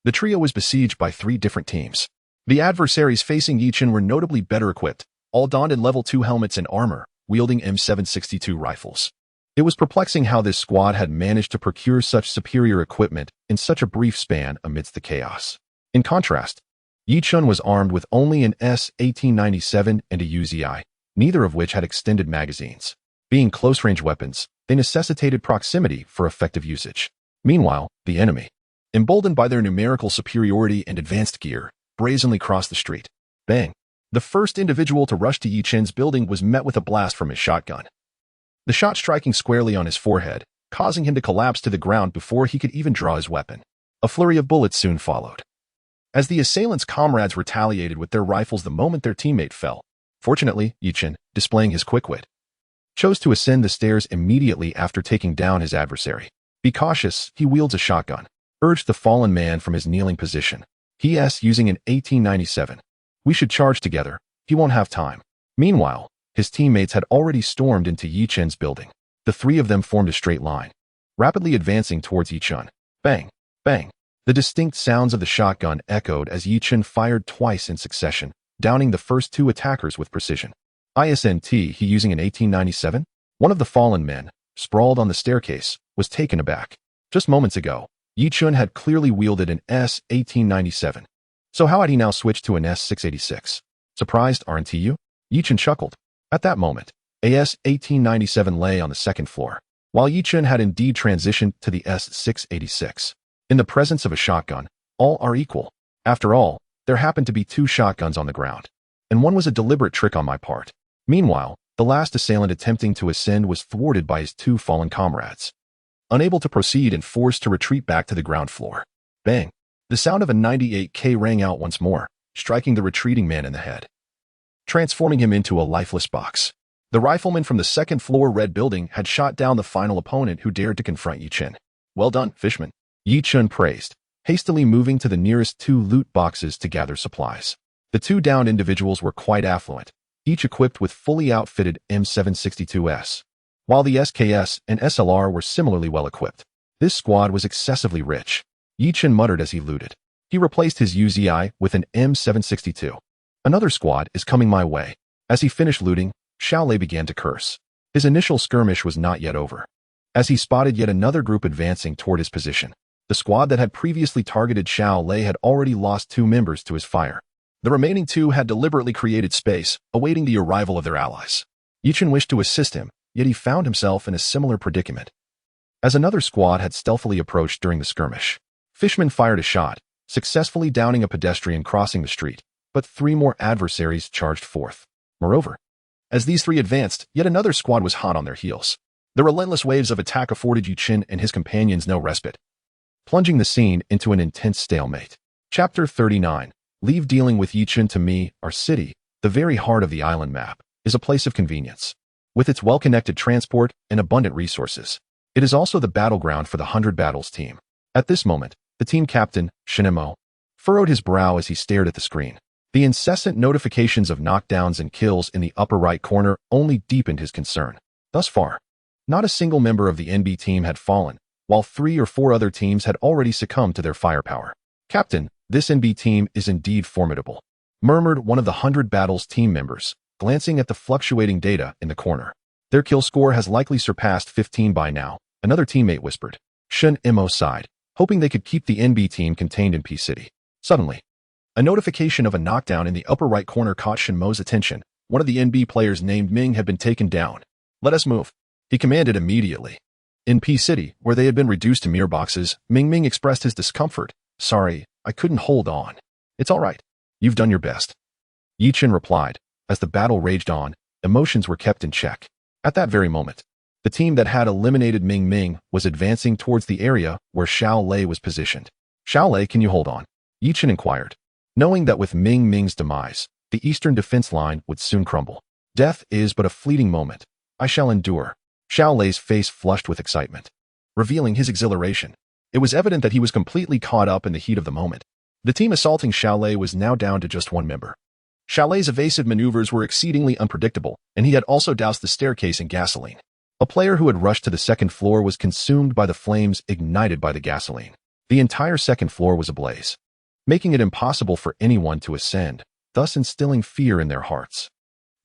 the trio was besieged by 3 different teams. The adversaries facing Yi Chun were notably better equipped, all donned in level 2 helmets and armor, wielding M762 rifles. It was perplexing how this squad had managed to procure such superior equipment in such a brief span amidst the chaos. In contrast, Yi Chun was armed with only an S-1897 and a Uzi, neither of which had extended magazines. Being close-range weapons, they necessitated proximity for effective usage. Meanwhile, the enemy, emboldened by their numerical superiority and advanced gear, brazenly crossed the street. Bang! The first individual to rush to Yi Chun's building was met with a blast from his shotgun. The shot striking squarely on his forehead, causing him to collapse to the ground before he could even draw his weapon. A flurry of bullets soon followed. As the assailant's comrades retaliated with their rifles the moment their teammate fell. Fortunately, Yi Chun, displaying his quick wit, chose to ascend the stairs immediately after taking down his adversary. Be cautious, he wields a shotgun, urged the fallen man from his kneeling position. He.s. using an 1897. We should charge together, he won't have time. Meanwhile, his teammates had already stormed into Yi Chun's building. The 3 of them formed a straight line, rapidly advancing towards Yi Chun. Bang! Bang! The distinct sounds of the shotgun echoed as Yi Chun fired twice in succession, downing the first 2 attackers with precision. ISNT, he using an 1897? One of the fallen men, sprawled on the staircase, was taken aback. Just moments ago, Yi Chun had clearly wielded an S-1897. So how had he now switched to an S-686? Surprised, aren't you? Yi Chun chuckled. At that moment, a S-1897 lay on the second floor, while Yi Chun had indeed transitioned to the S-686. In the presence of a shotgun, all are equal. After all, there happened to be 2 shotguns on the ground, and one was a deliberate trick on my part. Meanwhile, the last assailant attempting to ascend was thwarted by his 2 fallen comrades, unable to proceed and forced to retreat back to the ground floor. Bang! The sound of a 98K rang out once more, striking the retreating man in the head, transforming him into a lifeless box. The rifleman from the second-floor red building had shot down the final opponent who dared to confront Yi Chun. Well done, Fishman, Yi Chun praised, hastily moving to the nearest 2 loot boxes to gather supplies. The 2 downed individuals were quite affluent, each equipped with fully outfitted M762s, while the SKS and SLR were similarly well equipped. This squad was excessively rich. Yi Chun muttered as he looted. He replaced his Uzi with an M762. Another squad is coming my way. As he finished looting, Xiao Lei began to curse. His initial skirmish was not yet over, as he spotted yet another group advancing toward his position. The squad that had previously targeted Xiao Lei had already lost 2 members to his fire. The remaining 2 had deliberately created space, awaiting the arrival of their allies. Yi Chun wished to assist him, yet he found himself in a similar predicament, as another squad had stealthily approached during the skirmish. Fishman fired a shot, successfully downing a pedestrian crossing the street, but 3 more adversaries charged forth. Moreover, as these 3 advanced, yet another squad was hot on their heels. The relentless waves of attack afforded Yi Chun and his companions no respite, plunging the scene into an intense stalemate. Chapter 39. Leave dealing with Yi Chun. To me, our city, the very heart of the island map, is a place of convenience. With its well-connected transport and abundant resources, it is also the battleground for the 100 Battles team. At this moment, the team captain, Shinemo, furrowed his brow as he stared at the screen. The incessant notifications of knockdowns and kills in the upper right corner only deepened his concern. Thus far, not a single member of the NB team had fallen, while 3 or 4 other teams had already succumbed to their firepower. Captain, this NB team is indeed formidable, murmured one of the 100 Battles team members, glancing at the fluctuating data in the corner. Their kill score has likely surpassed 15 by now, another teammate whispered. Shin Imo sighed, hoping they could keep the NB team contained in P City. Suddenly, a notification of a knockdown in the upper right corner caught Shinmo's attention. One of the NB players named Ming had been taken down. Let us move, he commanded immediately. In P City, where they had been reduced to mere boxes, Ming expressed his discomfort. Sorry, I couldn't hold on. It's all right. You've done your best, Yi Chun replied. As the battle raged on, emotions were kept in check. At that very moment, the team that had eliminated Ming was advancing towards the area where Xiao Lei was positioned. Xiao Lei, can you hold on? Yi Chun inquired, knowing that with Ming's demise, the eastern defense line would soon crumble. Death is but a fleeting moment, I shall endure. Xiao Lei's face flushed with excitement, revealing his exhilaration. It was evident that he was completely caught up in the heat of the moment. The team assaulting Xiao Lei was now down to just one member. Xiao Lei's evasive maneuvers were exceedingly unpredictable, and he had also doused the staircase in gasoline. A player who had rushed to the second floor was consumed by the flames ignited by the gasoline. The entire second floor was ablaze, making it impossible for anyone to ascend, thus instilling fear in their hearts.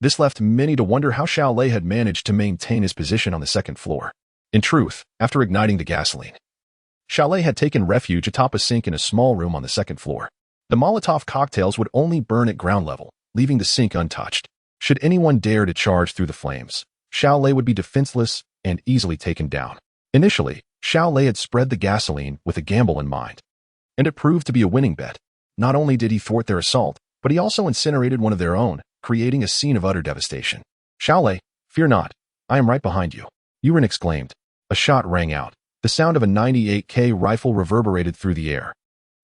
This left many to wonder how Xiao Lei had managed to maintain his position on the second floor. In truth, after igniting the gasoline, Xiao Lei had taken refuge atop a sink in a small room on the second floor. The Molotov cocktails would only burn at ground level, leaving the sink untouched. Should anyone dare to charge through the flames, Xiao Lei would be defenseless and easily taken down. Initially, Xiao Lei had spread the gasoline with a gamble in mind, and it proved to be a winning bet. Not only did he thwart their assault, but he also incinerated one of their own, creating a scene of utter devastation. Xiao Lei, fear not. I am right behind you. Yuren exclaimed. A shot rang out. The sound of a 98K rifle reverberated through the air.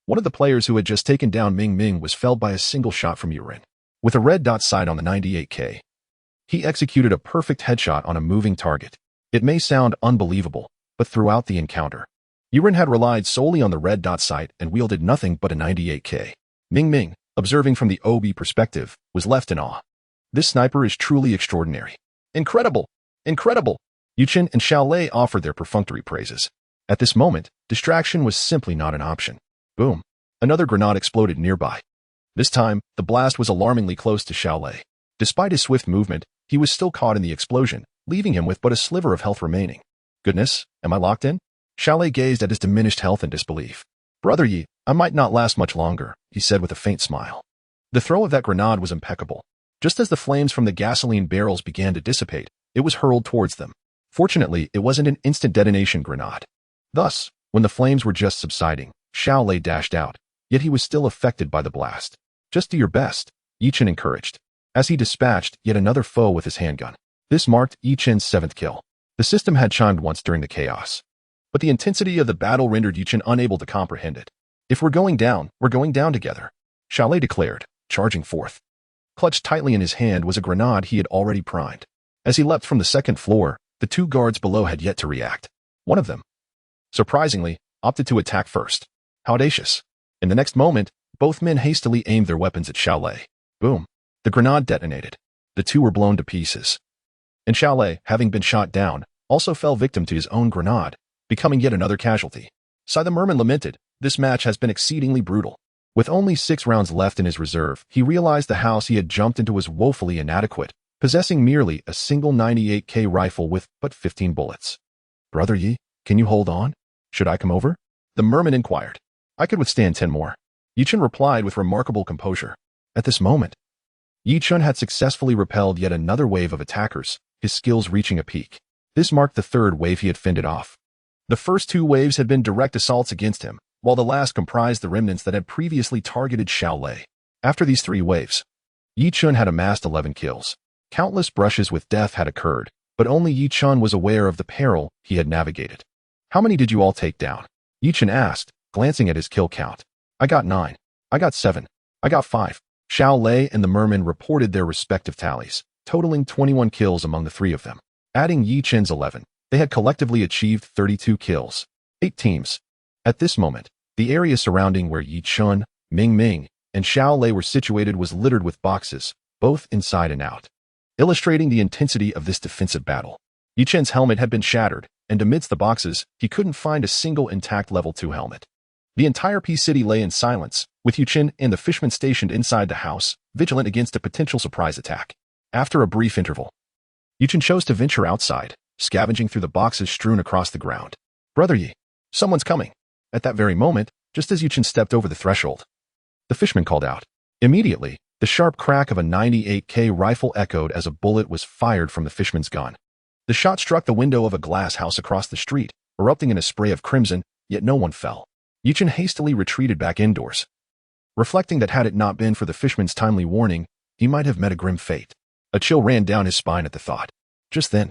One of the players who had just taken down Ming Ming was felled by a single shot from Yuren. With a red dot sight on the 98K, he executed a perfect headshot on a moving target. It may sound unbelievable, but throughout the encounter, Yuren had relied solely on the red dot sight and wielded nothing but a 98K. Ming Ming, observing from the OB perspective, was left in awe. This sniper is truly extraordinary. Incredible! Incredible! Yuchen and Xiao Lei offered their perfunctory praises. At this moment, distraction was simply not an option. Boom! Another grenade exploded nearby. This time, the blast was alarmingly close to Xiao Lei. Despite his swift movement, he was still caught in the explosion, leaving him with but a sliver of health remaining. Goodness, am I locked in? Xiao Lei gazed at his diminished health in disbelief. Brother Yi, I might not last much longer, he said with a faint smile. The throw of that grenade was impeccable. Just as the flames from the gasoline barrels began to dissipate, it was hurled towards them. Fortunately, it wasn't an instant detonation grenade. Thus, when the flames were just subsiding, Xiao Lei dashed out, yet he was still affected by the blast. Just do your best, Yi Chen encouraged, as he dispatched yet another foe with his handgun. This marked Yi Chen's 7th kill. The system had chimed once during the chaos, but the intensity of the battle rendered Yi Chen unable to comprehend it. If we're going down together, Xiao Lei declared, charging forth. Clutched tightly in his hand was a grenade he had already primed. As he leapt from the second floor, the two guards below had yet to react. One of them, surprisingly, opted to attack first. How audacious. In the next moment, both men hastily aimed their weapons at Xiao Lei. Boom. The grenade detonated. The two were blown to pieces. And Xiao Lei, having been shot down, also fell victim to his own grenade, becoming yet another casualty. Sai the Merman lamented, this match has been exceedingly brutal. With only 6 rounds left in his reserve, he realized the house he had jumped into was woefully inadequate, possessing merely a single 98K rifle with but 15 bullets. Brother Yi, can you hold on? Should I come over? The Merman inquired. I could withstand 10 more. Yi Chen replied with remarkable composure. At this moment, Yi Chen had successfully repelled yet another wave of attackers, his skills reaching a peak. This marked the 3rd wave he had fended off. The first 2 waves had been direct assaults against him, while the last comprised the remnants that had previously targeted Xiao Lei. After these 3 waves, Yi Chen had amassed 11 kills. Countless brushes with death had occurred, but only Yi Chen was aware of the peril he had navigated. How many did you all take down? Yi Chen asked, glancing at his kill count. I got 9. I got 7. I got 5. Xiao Lei and the Merman reported their respective tallies, totaling 21 kills among the 3 of them. Adding Yi Chen's 11, they had collectively achieved 32 kills. 8 teams. At this moment, the area surrounding where Yi Chen, Ming Ming, and Xiao Lei were situated was littered with boxes, both inside and out, illustrating the intensity of this defensive battle. Yi Chen's helmet had been shattered, and amidst the boxes, he couldn't find a single intact level 2 helmet. The entire P-City lay in silence, with Yi Chen and the fishermen stationed inside the house, vigilant against a potential surprise attack. After a brief interval, Yi Chen chose to venture outside, scavenging through the boxes strewn across the ground. Brother Yi, someone's coming. At that very moment, just as Yi Chen stepped over the threshold, the fisherman called out. Immediately, the sharp crack of a 98K rifle echoed as a bullet was fired from the fisherman's gun. The shot struck the window of a glass house across the street, erupting in a spray of crimson, yet no one fell. Yi Chen hastily retreated back indoors, reflecting that had it not been for the fisherman's timely warning, he might have met a grim fate. A chill ran down his spine at the thought. Just then,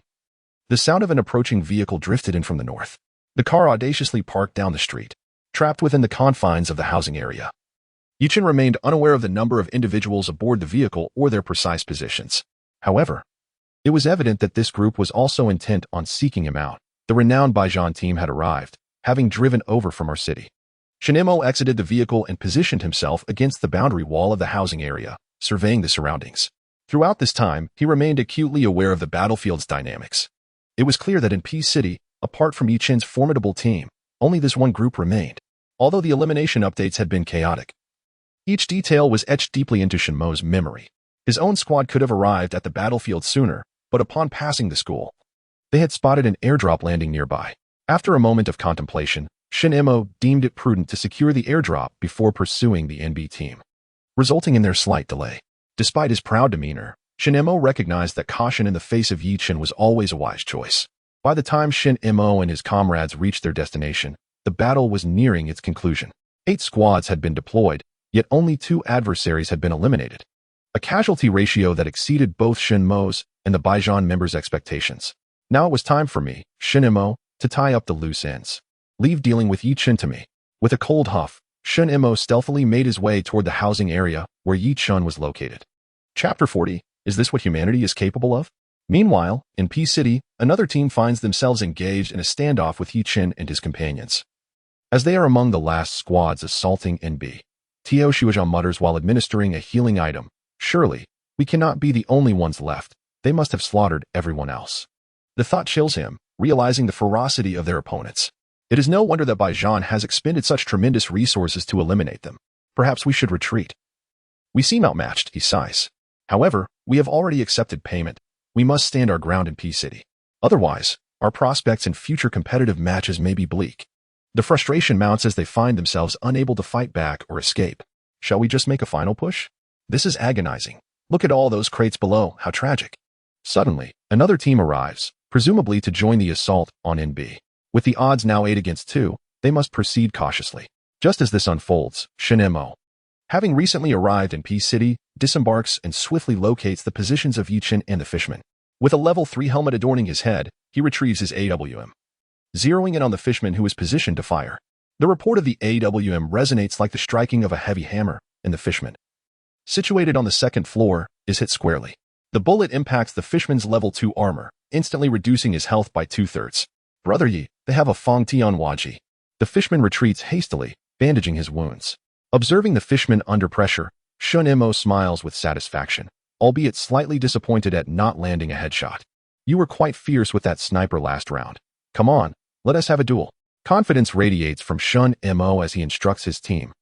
the sound of an approaching vehicle drifted in from the north. The car audaciously parked down the street, trapped within the confines of the housing area. Yi Chen remained unaware of the number of individuals aboard the vehicle or their precise positions. However, It was evident that this group was also intent on seeking him out. The renowned Baijan team had arrived, having driven over from our city. Shinemo exited the vehicle and positioned himself against the boundary wall of the housing area, surveying the surroundings. Throughout this time, he remained acutely aware of the battlefield's dynamics. It was clear that in Peace City, apart from Yichen's formidable team, only this one group remained. Although the elimination updates had been chaotic, each detail was etched deeply into Shinmo's memory. His own squad could have arrived at the battlefield sooner, but upon passing the school, they had spotted an airdrop landing nearby. After a moment of contemplation, Shinemo deemed it prudent to secure the airdrop before pursuing the NB team, resulting in their slight delay. Despite his proud demeanor, Shinemo recognized that caution in the face of Yichen was always a wise choice. By the time Shinemo and his comrades reached their destination, the battle was nearing its conclusion. 8 squads had been deployed, yet only 2 adversaries had been eliminated, a casualty ratio that exceeded both Shinmo's and the Baijan members' expectations. Now it was time for me, Shinemo, to tie up the loose ends. Leave dealing with Yichen to me. With a cold huff, Shinemo stealthily made his way toward the housing area where Yichen was located. Chapter 40, Is This What Humanity is Capable of? Meanwhile, in Peace City, another team finds themselves engaged in a standoff with Yichen and his companions. As they are among the last squads assaulting NB, Tio Shuajian mutters while administering a healing item, "Surely, we cannot be the only ones left. They must have slaughtered everyone else." The thought chills him, realizing the ferocity of their opponents. It is no wonder that Baijan has expended such tremendous resources to eliminate them. Perhaps we should retreat. We seem outmatched, he sighs. However, we have already accepted payment. We must stand our ground in Peace City. Otherwise, our prospects in future competitive matches may be bleak. The frustration mounts as they find themselves unable to fight back or escape. Shall we just make a final push? This is agonizing. Look at all those crates below, how tragic. Suddenly, another team arrives, presumably to join the assault on NB. With the odds now 8 against 2, they must proceed cautiously. Just as this unfolds, Shinemo, having recently arrived in Peace City, disembarks and swiftly locates the positions of Yichen and the Fishman. With a level 3 helmet adorning his head, he retrieves his AWM, zeroing in on the Fishman who is positioned to fire. The report of the AWM resonates like the striking of a heavy hammer, and the Fishman, situated on the 2nd floor, is hit squarely. The bullet impacts the Fishman's level 2 armor, instantly reducing his health by 2/3. Brother Yi, they have a Fong Tian Waji. The Fishman retreats hastily, bandaging his wounds. Observing the Fishman under pressure, Shinemo smiles with satisfaction, albeit slightly disappointed at not landing a headshot. You were quite fierce with that sniper last round. Come on, let us have a duel. Confidence radiates from Shinemo as he instructs his team.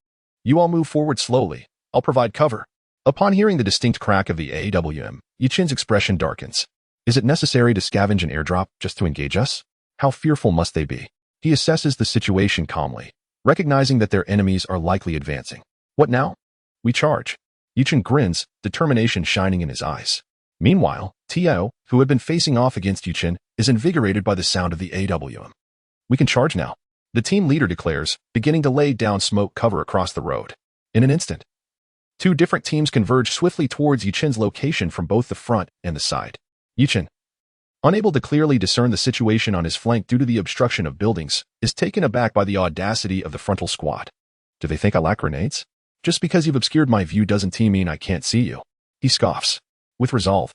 You all move forward slowly. I'll provide cover. Upon hearing the distinct crack of the AWM, Yichen's expression darkens. Is it necessary to scavenge an airdrop just to engage us? How fearful must they be? He assesses the situation calmly, recognizing that their enemies are likely advancing. What now? We charge. Yichen grins, determination shining in his eyes. Meanwhile, Tio, who had been facing off against Yichen, is invigorated by the sound of the AWM. We can charge now, the team leader declares, beginning to lay down smoke cover across the road. In an instant, 2 different teams converge swiftly towards Yichen's location from both the front and the side. Yichen, unable to clearly discern the situation on his flank due to the obstruction of buildings, is taken aback by the audacity of the frontal squad. Do they think I lack grenades? Just because you've obscured my view doesn't mean I can't see you. He scoffs. With resolve,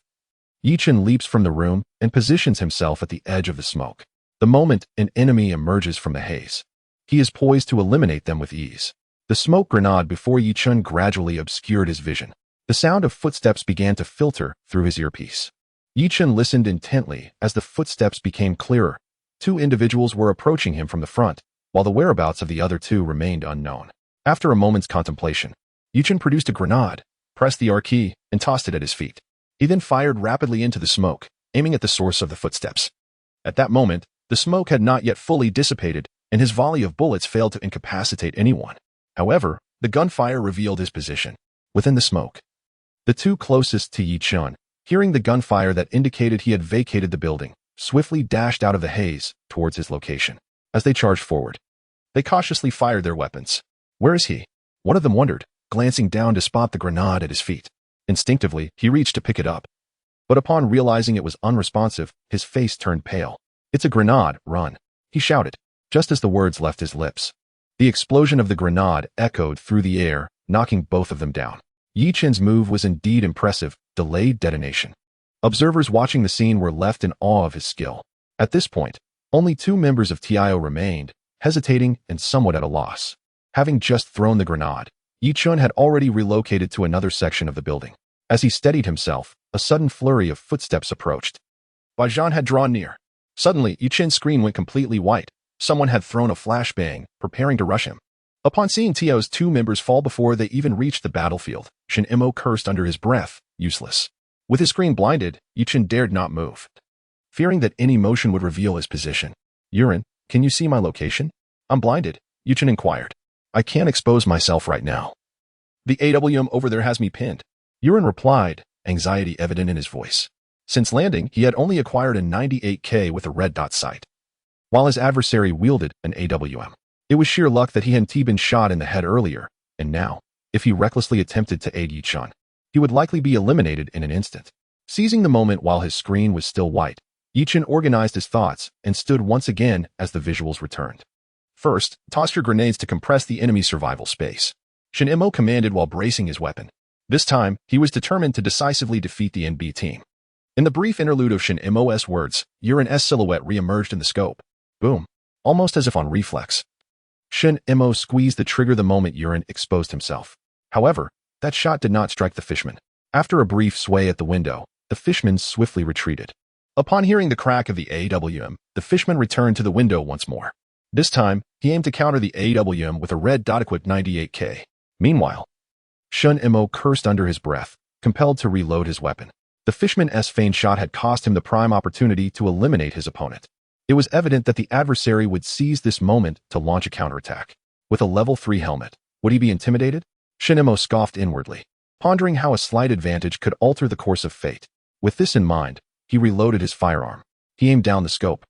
Yichen leaps from the room and positions himself at the edge of the smoke. The moment an enemy emerges from the haze, he is poised to eliminate them with ease. The smoke grenade before Yichen gradually obscured his vision. The sound of footsteps began to filter through his earpiece. Yichen listened intently as the footsteps became clearer. 2 individuals were approaching him from the front, while the whereabouts of the other 2 remained unknown. After a moment's contemplation, Yichen produced a grenade, pressed the R key, and tossed it at his feet. He then fired rapidly into the smoke, aiming at the source of the footsteps. At that moment, the smoke had not yet fully dissipated, and his volley of bullets failed to incapacitate anyone. However, the gunfire revealed his position. Within the smoke, the 2 closest to Yichen, hearing the gunfire that indicated he had vacated the building, swiftly dashed out of the haze towards his location. As they charged forward, they cautiously fired their weapons. Where is he? One of them wondered, glancing down to spot the grenade at his feet. Instinctively, he reached to pick it up. But upon realizing it was unresponsive, his face turned pale. It's a grenade, run, he shouted, just as the words left his lips. The explosion of the grenade echoed through the air, knocking both of them down. Yichen's move was indeed impressive, delayed detonation. Observers watching the scene were left in awe of his skill. At this point, only 2 members of TIO remained, hesitating and somewhat at a loss. Having just thrown the grenade, Yichun had already relocated to another section of the building. As he steadied himself, a sudden flurry of footsteps approached. Baijan had drawn near. Suddenly, Yichun's screen went completely white. Someone had thrown a flashbang, preparing to rush him. Upon seeing TIO's 2 members fall before they even reached the battlefield, Shin Imo cursed under his breath, useless. With his screen blinded, Yichun dared not move, fearing that any motion would reveal his position. Yurin, can you see my location? I'm blinded, Yichun inquired. I can't expose myself right now. The AWM over there has me pinned. Yurin replied, anxiety evident in his voice. Since landing, he had only acquired a 98K with a red dot sight, while his adversary wielded an AWM. It was sheer luck that he hadn't been shot in the head earlier, and now, if he recklessly attempted to aid Yichun, he would likely be eliminated in an instant. Seizing the moment while his screen was still white, Yichun organized his thoughts and stood once again as the visuals returned. First, toss your grenades to compress the enemy's survival space. Shin Imo commanded while bracing his weapon. This time, he was determined to decisively defeat the NB team. In the brief interlude of Shin Imo's words, Yurin's silhouette re-emerged in the scope. Boom. Almost as if on reflex. Shin Imo squeezed the trigger the moment Yurin exposed himself. However, that shot did not strike the fishman. After a brief sway at the window, the fishman swiftly retreated. Upon hearing the crack of the AWM, the fishman returned to the window once more. This time, he aimed to counter the AWM with a red dot-equipped 98K. Meanwhile, Shin Imo cursed under his breath, compelled to reload his weapon. The fishman's feigned shot had cost him the prime opportunity to eliminate his opponent. It was evident that the adversary would seize this moment to launch a counterattack. With a level 3 helmet, would he be intimidated? Shin Imo scoffed inwardly, pondering how a slight advantage could alter the course of fate. With this in mind, he reloaded his firearm. He aimed down the scope,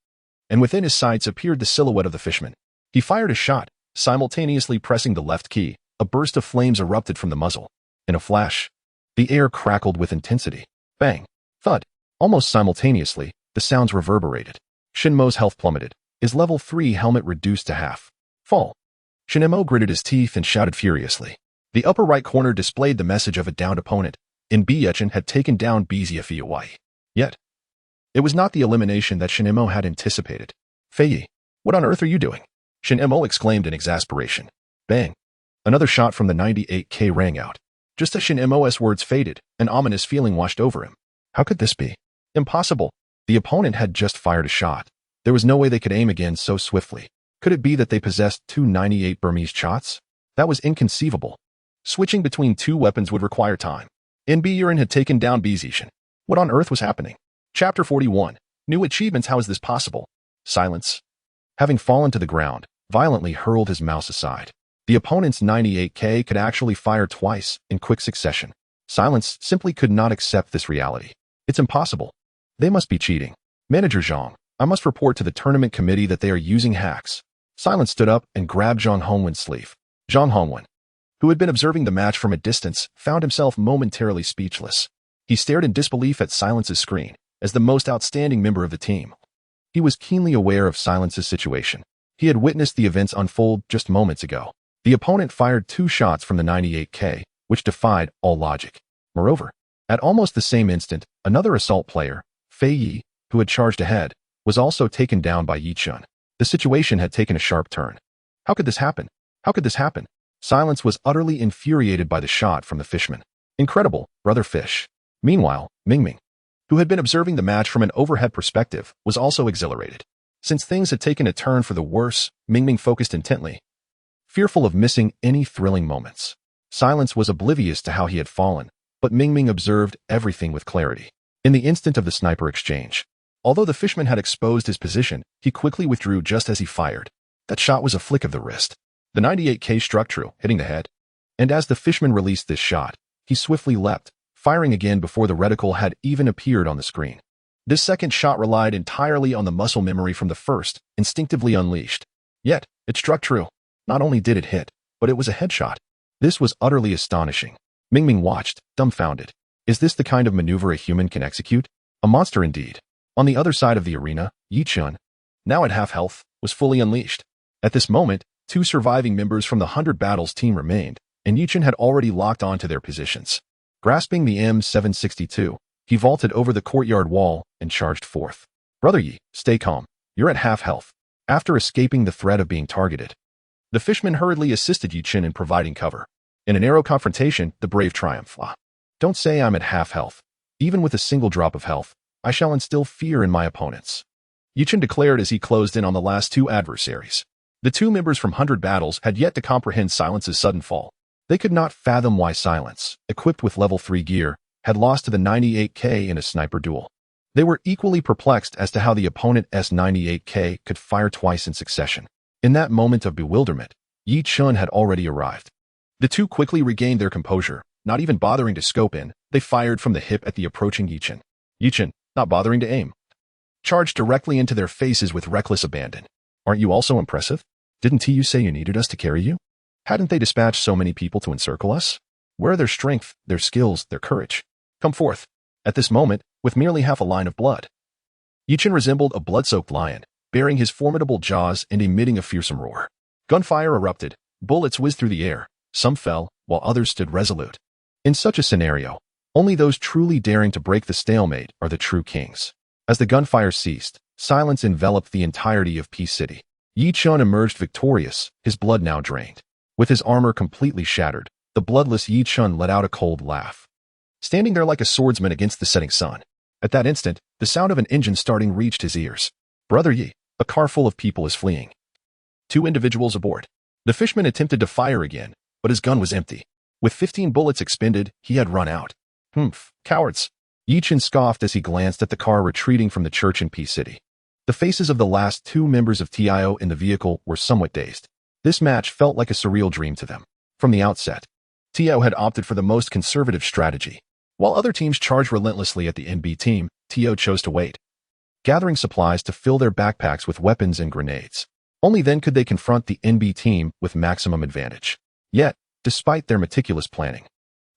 and within his sights appeared the silhouette of the fishman. He fired a shot, simultaneously pressing the left key. A burst of flames erupted from the muzzle. In a flash, the air crackled with intensity. Bang! Thud! Almost simultaneously, the sounds reverberated. Shin Imo's health plummeted. His level 3 helmet reduced to half. Fall! Shin Imo gritted his teeth and shouted furiously. The upper right corner displayed the message of a downed opponent. Yichun had taken down Bziafiawai. Yet, it was not the elimination that Shin Imo had anticipated. Fei, what on earth are you doing? Shin Imo exclaimed in exasperation. Bang! Another shot from the 98K rang out. Just as Shin Imo's words faded, an ominous feeling washed over him. How could this be? Impossible. The opponent had just fired a shot. There was no way they could aim again so swiftly. Could it be that they possessed 2 98 Burmese shots? That was inconceivable. Switching between 2 weapons would require time. NB Yurin had taken down Bziafiawai. What on earth was happening? Chapter 41. New achievements. How is this possible? Silence. Having fallen to the ground, violently hurled his mouse aside. The opponent's 98K could actually fire twice in quick succession. Silence simply could not accept this reality. It's impossible. They must be cheating. Manager Zhang, I must report to the tournament committee that they are using hacks. Silence stood up and grabbed Zhang Hongwen's sleeve. Zhang Hongwen, who had been observing the match from a distance, found himself momentarily speechless. He stared in disbelief at Silence's screen, as the most outstanding member of the team. He was keenly aware of Silence's situation. He had witnessed the events unfold just moments ago. The opponent fired 2 shots from the 98K, which defied all logic. Moreover, at almost the same instant, another assault player, Fei Yi, who had charged ahead, was also taken down by Yichun. The situation had taken a sharp turn. How could this happen? How could this happen? Silence was utterly infuriated by the shot from the fishman. Incredible, brother fish. Meanwhile, Mingming, who had been observing the match from an overhead perspective, was also exhilarated. Since things had taken a turn for the worse, Mingming focused intently, fearful of missing any thrilling moments. Silence was oblivious to how he had fallen, but Mingming observed everything with clarity. In the instant of the sniper exchange, although the fishman had exposed his position, he quickly withdrew just as he fired. That shot was a flick of the wrist. The 98K struck true, hitting the head. And as the fishman released this shot, he swiftly leapt, firing again before the reticle had even appeared on the screen. This second shot relied entirely on the muscle memory from the first, instinctively unleashed. Yet, it struck true. Not only did it hit, but it was a headshot. This was utterly astonishing. Mingming watched, dumbfounded. Is this the kind of maneuver a human can execute? A monster indeed. On the other side of the arena, Yichun, now at half health, was fully unleashed. At this moment, 2 surviving members from the 100 Battles team remained, and Yichun had already locked onto their positions. Grasping the M762, He vaulted over the courtyard wall and charged forth. Brother Yi, stay calm. You're at half health. After escaping the threat of being targeted, the fishman hurriedly assisted Yi Chen in providing cover. In a narrow confrontation, the brave triumph. Don't say I'm at half health. Even with a single drop of health, I shall instill fear in my opponents, Yi Chen declared as he closed in on the last two adversaries. The two members from 100 Battles had yet to comprehend Silence's sudden fall. They could not fathom why Silence, equipped with level 3 gear, had lost to the 98K in a sniper duel. They were equally perplexed as to how the opponent's 98K could fire twice in succession. In that moment of bewilderment, Yi Chen had already arrived. The two quickly regained their composure. Not even bothering to scope in, they fired from the hip at the approaching Yi Chen. Yi Chen, not bothering to aim, charged directly into their faces with reckless abandon. Aren't you also impressive? Didn't TU say you needed us to carry you? Hadn't they dispatched so many people to encircle us? Where are their strength, their skills, their courage? Come forth. At this moment, with merely half a line of blood, Yi Chen resembled a blood-soaked lion, baring his formidable jaws and emitting a fearsome roar. Gunfire erupted. Bullets whizzed through the air. Some fell, while others stood resolute. In such a scenario, only those truly daring to break the stalemate are the true kings. As the gunfire ceased, silence enveloped the entirety of Peace City. Yi Chen emerged victorious, his blood now drained. With his armor completely shattered, the bloodless Yi Chen let out a cold laugh, standing there like a swordsman against the setting sun. At that instant, the sound of an engine starting reached his ears. Brother Yi, a car full of people is fleeing. 2 individuals aboard. The fishman attempted to fire again, but his gun was empty. With 15 bullets expended, he had run out. Cowards. Yi Chen scoffed as he glanced at the car retreating from the church in Peace City. The faces of the last 2 members of TIO in the vehicle were somewhat dazed. This match felt like a surreal dream to them. From the outset, TIO had opted for the most conservative strategy. While other teams charged relentlessly at the NB team, TIO chose to wait, gathering supplies to fill their backpacks with weapons and grenades. Only then could they confront the NB team with maximum advantage. Yet, despite their meticulous planning,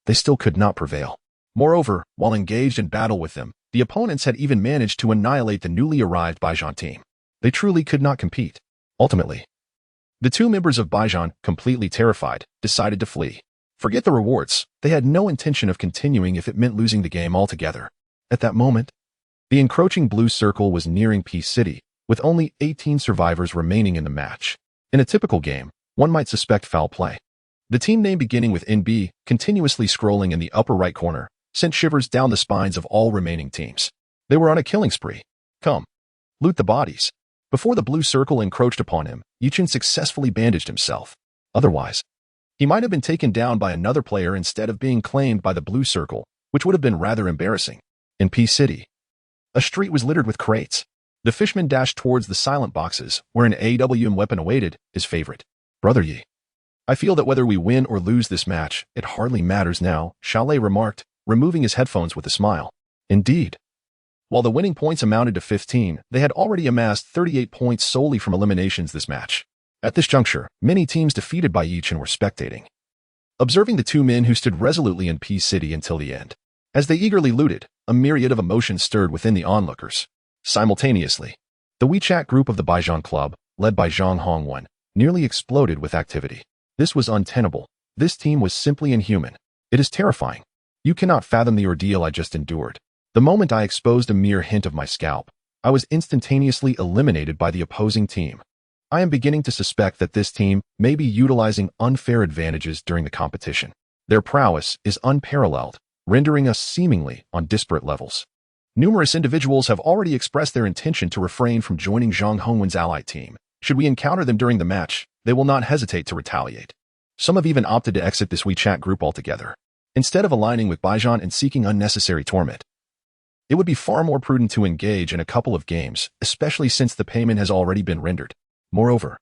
they still could not prevail. Moreover, while engaged in battle with them, the opponents had even managed to annihilate the newly arrived Baijian team. They truly could not compete. Ultimately, the 2 members of Baijian, completely terrified, decided to flee. Forget the rewards. They had no intention of continuing if it meant losing the game altogether. At that moment, the encroaching blue circle was nearing Peace City, with only 18 survivors remaining in the match. In a typical game, one might suspect foul play. The team name beginning with NB, continuously scrolling in the upper right corner, sent shivers down the spines of all remaining teams. They were on a killing spree. Come, loot the bodies. Before the blue circle encroached upon him, Yi Chen successfully bandaged himself. Otherwise, he might have been taken down by another player instead of being claimed by the blue circle, which would have been rather embarrassing. In Peace City, a street was littered with crates. The fishman dashed towards the silent boxes, where an AWM weapon awaited his favorite. Brother Yi, I feel that whether we win or lose this match, it hardly matters now, Chalet remarked, removing his headphones with a smile. Indeed. While the winning points amounted to 15, they had already amassed 38 points solely from eliminations this match. At this juncture, many teams defeated by Yi Chen were spectating, observing the 2 men who stood resolutely in Peace City until the end. As they eagerly looted, a myriad of emotions stirred within the onlookers. Simultaneously, the WeChat group of the Baijian Club, led by Zhang Hongwen, nearly exploded with activity. This was untenable. This team was simply inhuman. It is terrifying. You cannot fathom the ordeal I just endured. The moment I exposed a mere hint of my scalp, I was instantaneously eliminated by the opposing team. I am beginning to suspect that this team may be utilizing unfair advantages during the competition. Their prowess is unparalleled, rendering us seemingly on disparate levels. Numerous individuals have already expressed their intention to refrain from joining Zhang Hongwen's allied team. Should we encounter them during the match, they will not hesitate to retaliate. Some have even opted to exit this WeChat group altogether, instead of aligning with Baijian and seeking unnecessary torment. It would be far more prudent to engage in a couple of games, especially since the payment has already been rendered. Moreover,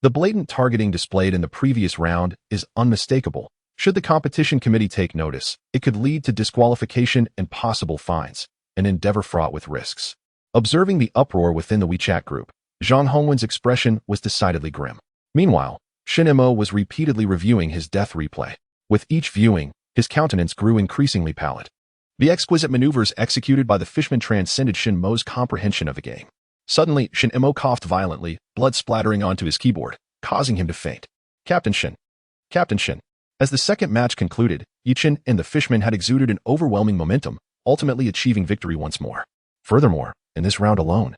the blatant targeting displayed in the previous round is unmistakable. Should the competition committee take notice, it could lead to disqualification and possible fines, an endeavor fraught with risks. Observing the uproar within the WeChat group, Zhang Hongwen's expression was decidedly grim. Meanwhile, Shin Mo was repeatedly reviewing his death replay. With each viewing, his countenance grew increasingly pallid. The exquisite maneuvers executed by the fishman transcended Shin Mo's comprehension of the game. Suddenly, Shin Mo coughed violently, blood splattering onto his keyboard, causing him to faint. Captain Shin. Captain Shin. As the second match concluded, Yi Chen and the fishman had exuded an overwhelming momentum, ultimately achieving victory once more. Furthermore, in this round alone,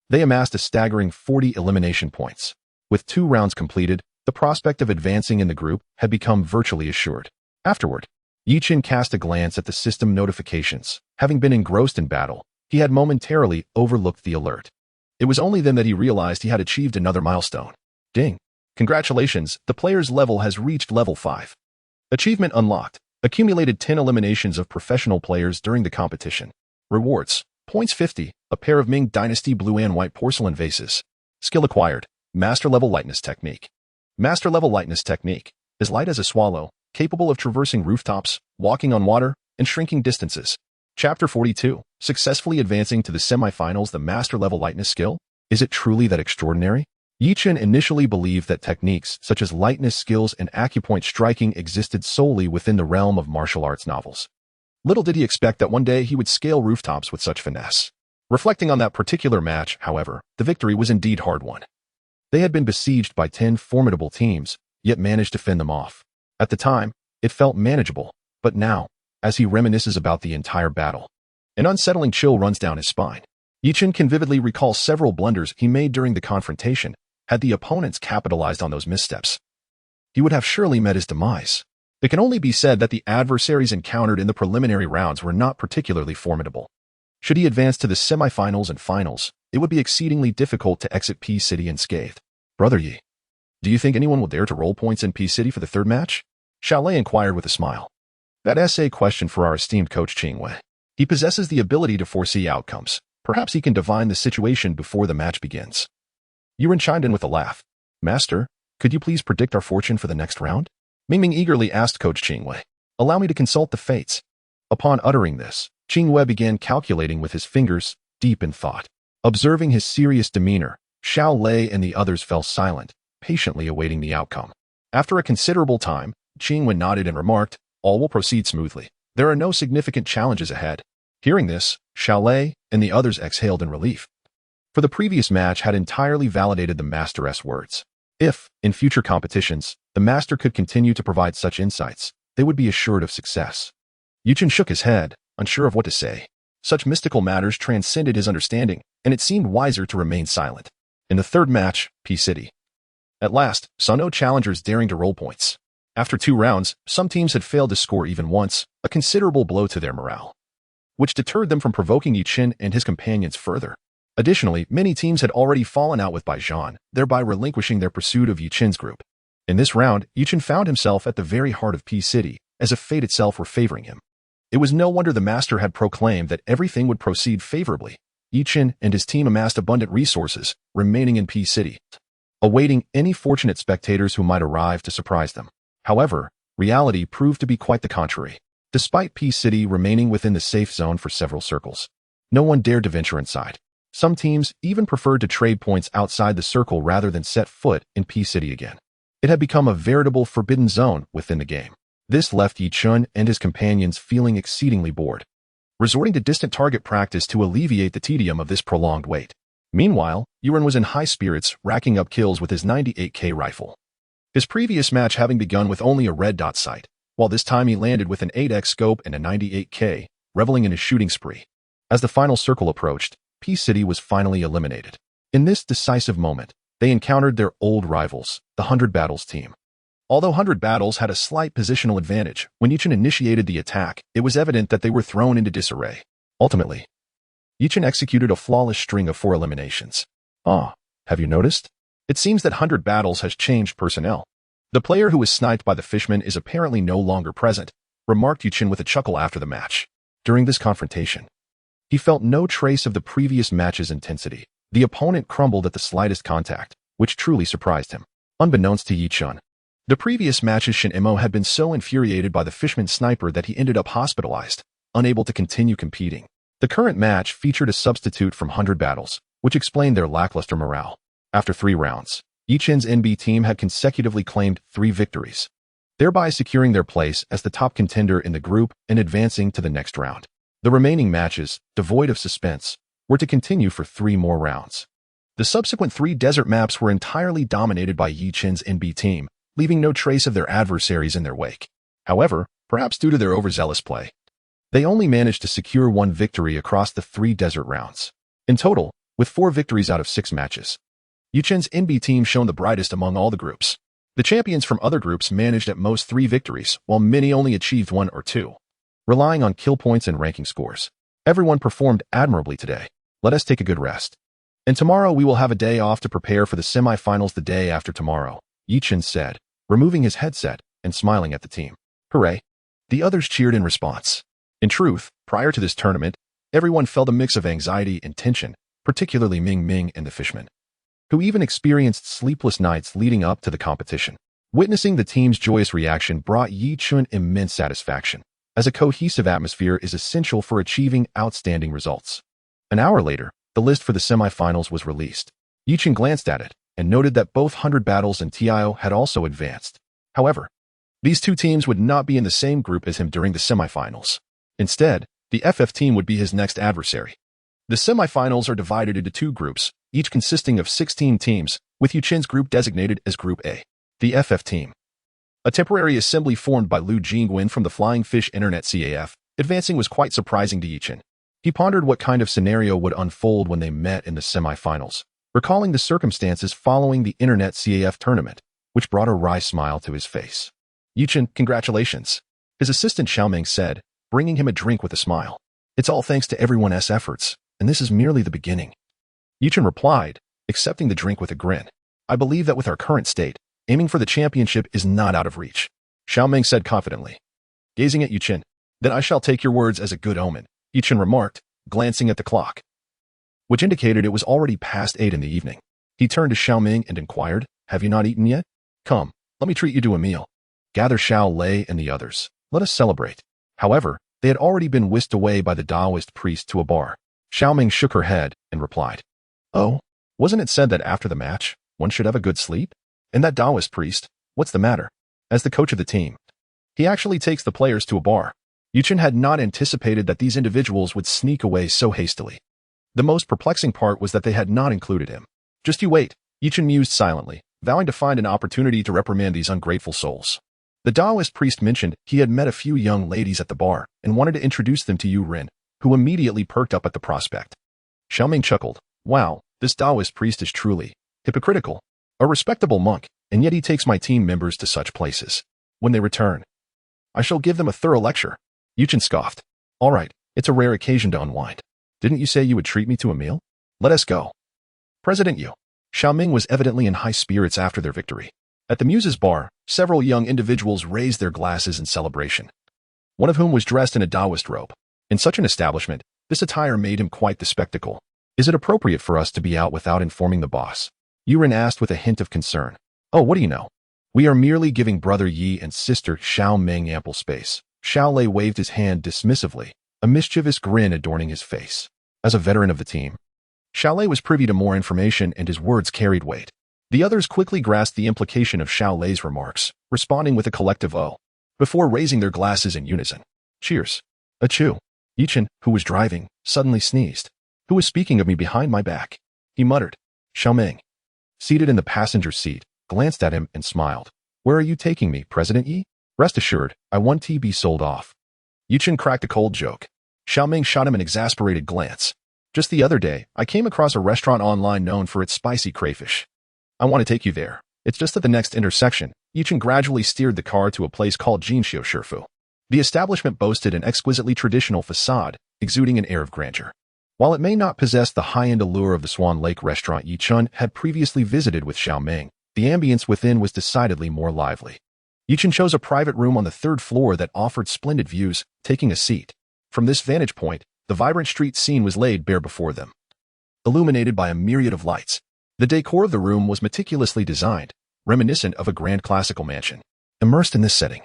they amassed a staggering 40 elimination points. With 2 rounds completed, the prospect of advancing in the group had become virtually assured. Afterward, Yi-Chin cast a glance at the system notifications. Having been engrossed in battle, he had momentarily overlooked the alert. It was only then that he realized he had achieved another milestone. Ding! Congratulations, the player's level has reached level 5. Achievement unlocked. Accumulated 10 eliminations of professional players during the competition. Rewards. Points 50, a pair of Ming Dynasty blue and white porcelain vases. Skill acquired. Master level lightness technique. Master level lightness technique. Is light as a swallow, capable of traversing rooftops, walking on water, and shrinking distances. Chapter 42. Successfully advancing to the semifinals. The master level lightness skill? Is it truly that extraordinary? Yi-Chin initially believed that techniques such as lightness skills and acupoint striking existed solely within the realm of martial arts novels. Little did he expect that one day he would scale rooftops with such finesse. Reflecting on that particular match, however, the victory was indeed hard-won. They had been besieged by 10 formidable teams, yet managed to fend them off. At the time, it felt manageable, but now, as he reminisces about the entire battle, an unsettling chill runs down his spine. Yi-Chin can vividly recall several blunders he made during the confrontation. Had the opponents capitalized on those missteps, he would have surely met his demise. It can only be said that the adversaries encountered in the preliminary rounds were not particularly formidable. Should he advance to the semifinals and finals, it would be exceedingly difficult to exit P-City unscathed. Brother Yi, do you think anyone will dare to roll points in P-City for the third match? Xiaolei inquired with a smile. That essay question for our esteemed coach Qingwei. He possesses the ability to foresee outcomes. Perhaps he can divine the situation before the match begins. Yuren chimed in with a laugh. Master, could you please predict our fortune for the next round? Mingming eagerly asked Coach Qingwei. Allow me to consult the fates. Upon uttering this, Qingwei began calculating with his fingers, deep in thought. Observing his serious demeanor, Xiaolei and the others fell silent, patiently awaiting the outcome. After a considerable time, Qingwei nodded and remarked, all will proceed smoothly. There are no significant challenges ahead. Hearing this, Xiaolei and the others exhaled in relief. For the previous match had entirely validated the Master's words. If, in future competitions, the Master could continue to provide such insights, they would be assured of success. Yi-Chin shook his head, unsure of what to say. Such mystical matters transcended his understanding, and it seemed wiser to remain silent. In the third match, P-City. At last, saw no challengers daring to roll points. After 2 rounds, some teams had failed to score even once, a considerable blow to their morale, which deterred them from provoking Yi-Chin and his companions further. Additionally, many teams had already fallen out with Baijian, thereby relinquishing their pursuit of Yi-Chin's group. In this round, Yi-Chin found himself at the very heart of P-City, as if fate itself were favoring him. It was no wonder the Master had proclaimed that everything would proceed favorably. Yi-Chin and his team amassed abundant resources, remaining in P-City, awaiting any fortunate spectators who might arrive to surprise them. However, reality proved to be quite the contrary. Despite P-City remaining within the safe zone for several circles, no one dared to venture inside. Some teams even preferred to trade points outside the circle rather than set foot in P-City again. It had become a veritable forbidden zone within the game. This left Yi-Chin and his companions feeling exceedingly bored, resorting to distant target practice to alleviate the tedium of this prolonged wait. Meanwhile, Yuren was in high spirits, racking up kills with his 98K rifle. His previous match having begun with only a red dot sight, while this time he landed with an 8x scope and a 98K, reveling in his shooting spree. As the final circle approached, P-City was finally eliminated. In this decisive moment, they encountered their old rivals, the 100 Battles team. Although 100 Battles had a slight positional advantage, when Yi-Chin initiated the attack, it was evident that they were thrown into disarray. Ultimately, Yi-Chin executed a flawless string of 4 eliminations. Have you noticed? It seems that 100 Battles has changed personnel. The player who was sniped by the fishman is apparently no longer present, remarked Yi-Chin with a chuckle after the match. During this confrontation, he felt no trace of the previous match's intensity. The opponent crumbled at the slightest contact, which truly surprised him. Unbeknownst to Yi-Chin, the previous match's Shin Imo had been so infuriated by the fishman's sniper that he ended up hospitalized, unable to continue competing. The current match featured a substitute from 100 Battles, which explained their lackluster morale. After 3 rounds, Yi-Chin's NB team had consecutively claimed 3 victories, thereby securing their place as the top contender in the group and advancing to the next round. The remaining matches, devoid of suspense, were to continue for 3 more rounds. The subsequent 3 desert maps were entirely dominated by Yi-Chin's NB team, leaving no trace of their adversaries in their wake. However, perhaps due to their overzealous play, They only managed to secure one victory across the 3 desert rounds. In total, with 4 victories out of 6 matches, Yuchen's NB team shone the brightest among all the groups. The champions from other groups managed at most 3 victories, while many only achieved 1 or 2. Relying on kill points and ranking scores, everyone performed admirably today. Let us take a good rest. And tomorrow we will have a day off to prepare for the semi-finals the day after tomorrow, Yuchen said, removing his headset and smiling at the team. Hooray! The others cheered in response. In truth, prior to this tournament, everyone felt a mix of anxiety and tension, particularly Ming Ming and the Fishman, who even experienced sleepless nights leading up to the competition. Witnessing the team's joyous reaction brought Yi Chun immense satisfaction, as a cohesive atmosphere is essential for achieving outstanding results. An hour later, the list for the semifinals was released. Yi Chun glanced at it and noted that both 100 Battles and TIO had also advanced. However, these 2 teams would not be in the same group as him during the semifinals. Instead, the FF team would be his next adversary. The semifinals are divided into 2 groups, each consisting of 16 teams, with Yuchen's group designated as Group A. The FF team, a temporary assembly formed by Liu Jingwen from the Flying Fish Internet CAF, advancing was quite surprising to Yuchen. He pondered what kind of scenario would unfold when they met in the semifinals, recalling the circumstances following the Internet CAF tournament, which brought a wry smile to his face. Yuchen, congratulations, his assistant Xiaoming said, bringing him a drink with a smile. It's all thanks to everyone's efforts, and this is merely the beginning. Yuchen replied, accepting the drink with a grin. I believe that with our current state, aiming for the championship is not out of reach, Xiaoming said confidently. Gazing at Yuchen, then I shall take your words as a good omen, Yuchen remarked, glancing at the clock, which indicated it was already past 8 in the evening. He turned to Xiaoming and inquired, have you not eaten yet? Come, let me treat you to a meal. Gather Xiao Lei and the others. Let us celebrate. However, they had already been whisked away by the Taoist priest to a bar. Xiaoming shook her head and replied, oh, wasn't it said that after the match, one should have a good sleep? And that Taoist priest, what's the matter? As the coach of the team, he actually takes the players to a bar. Yuchen had not anticipated that these individuals would sneak away so hastily. The most perplexing part was that they had not included him. Just you wait, Yuchen mused silently, vowing to find an opportunity to reprimand these ungrateful souls. The Taoist priest mentioned he had met a few young ladies at the bar and wanted to introduce them to Yu Ren, who immediately perked up at the prospect. Xiaoming chuckled. Wow, this Taoist priest is truly hypocritical. A respectable monk, and yet he takes my team members to such places. When they return, I shall give them a thorough lecture. Yuchen scoffed. All right, it's a rare occasion to unwind. Didn't you say you would treat me to a meal? Let us go. President Yu. Xiaoming was evidently in high spirits after their victory. At the Muse's bar, several young individuals raised their glasses in celebration, one of whom was dressed in a Taoist robe. In such an establishment, this attire made him quite the spectacle. Is it appropriate for us to be out without informing the boss? Yuren asked with a hint of concern. Oh, what do you know? We are merely giving Brother Yi and Sister Xiaoming ample space. Xiao Lei waved his hand dismissively, a mischievous grin adorning his face. As a veteran of the team, Xiao Lei was privy to more information and his words carried weight. The others quickly grasped the implication of Xiao Lei's remarks, responding with a collective "oh," before raising their glasses in unison. Cheers. Achoo. Yuchen, who was driving, suddenly sneezed. Who was speaking of me behind my back? He muttered. Xiaoming, seated in the passenger seat, glanced at him and smiled. Where are you taking me, President Yi? Rest assured, I want to be sold off. Yuchen cracked a cold joke. Xiaoming shot him an exasperated glance. Just the other day, I came across a restaurant online known for its spicy crayfish. I want to take you there. It's just at the next intersection. Yuchen gradually steered the car to a place called Jinxiu Shifu. The establishment boasted an exquisitely traditional facade, exuding an air of grandeur. While it may not possess the high-end allure of the Swan Lake restaurant Yuchen had previously visited with Xiaoming, the ambience within was decidedly more lively. Yuchen chose a private room on the 3rd floor that offered splendid views, taking a seat. From this vantage point, the vibrant street scene was laid bare before them. Illuminated by a myriad of lights, the decor of the room was meticulously designed, reminiscent of a grand classical mansion. Immersed in this setting,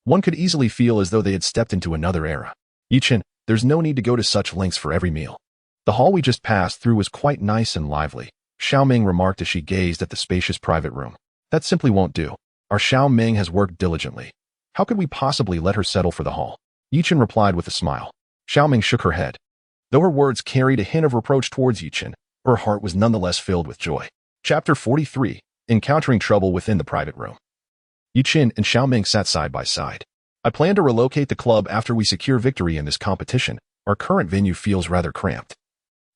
one could easily feel as though they had stepped into another era. Yuchen, there's no need to go to such lengths for every meal. The hall we just passed through was quite nice and lively, Xiaoming remarked as she gazed at the spacious private room. That simply won't do. Our Xiaoming has worked diligently. How could we possibly let her settle for the hall? Yuchen replied with a smile. Xiaoming shook her head. Though her words carried a hint of reproach towards Yuchen, her heart was nonetheless filled with joy. Chapter 43. Encountering trouble within the private room. Yuchen and Xiaoming sat side by side. I plan to relocate the club after we secure victory in this competition. Our current venue feels rather cramped.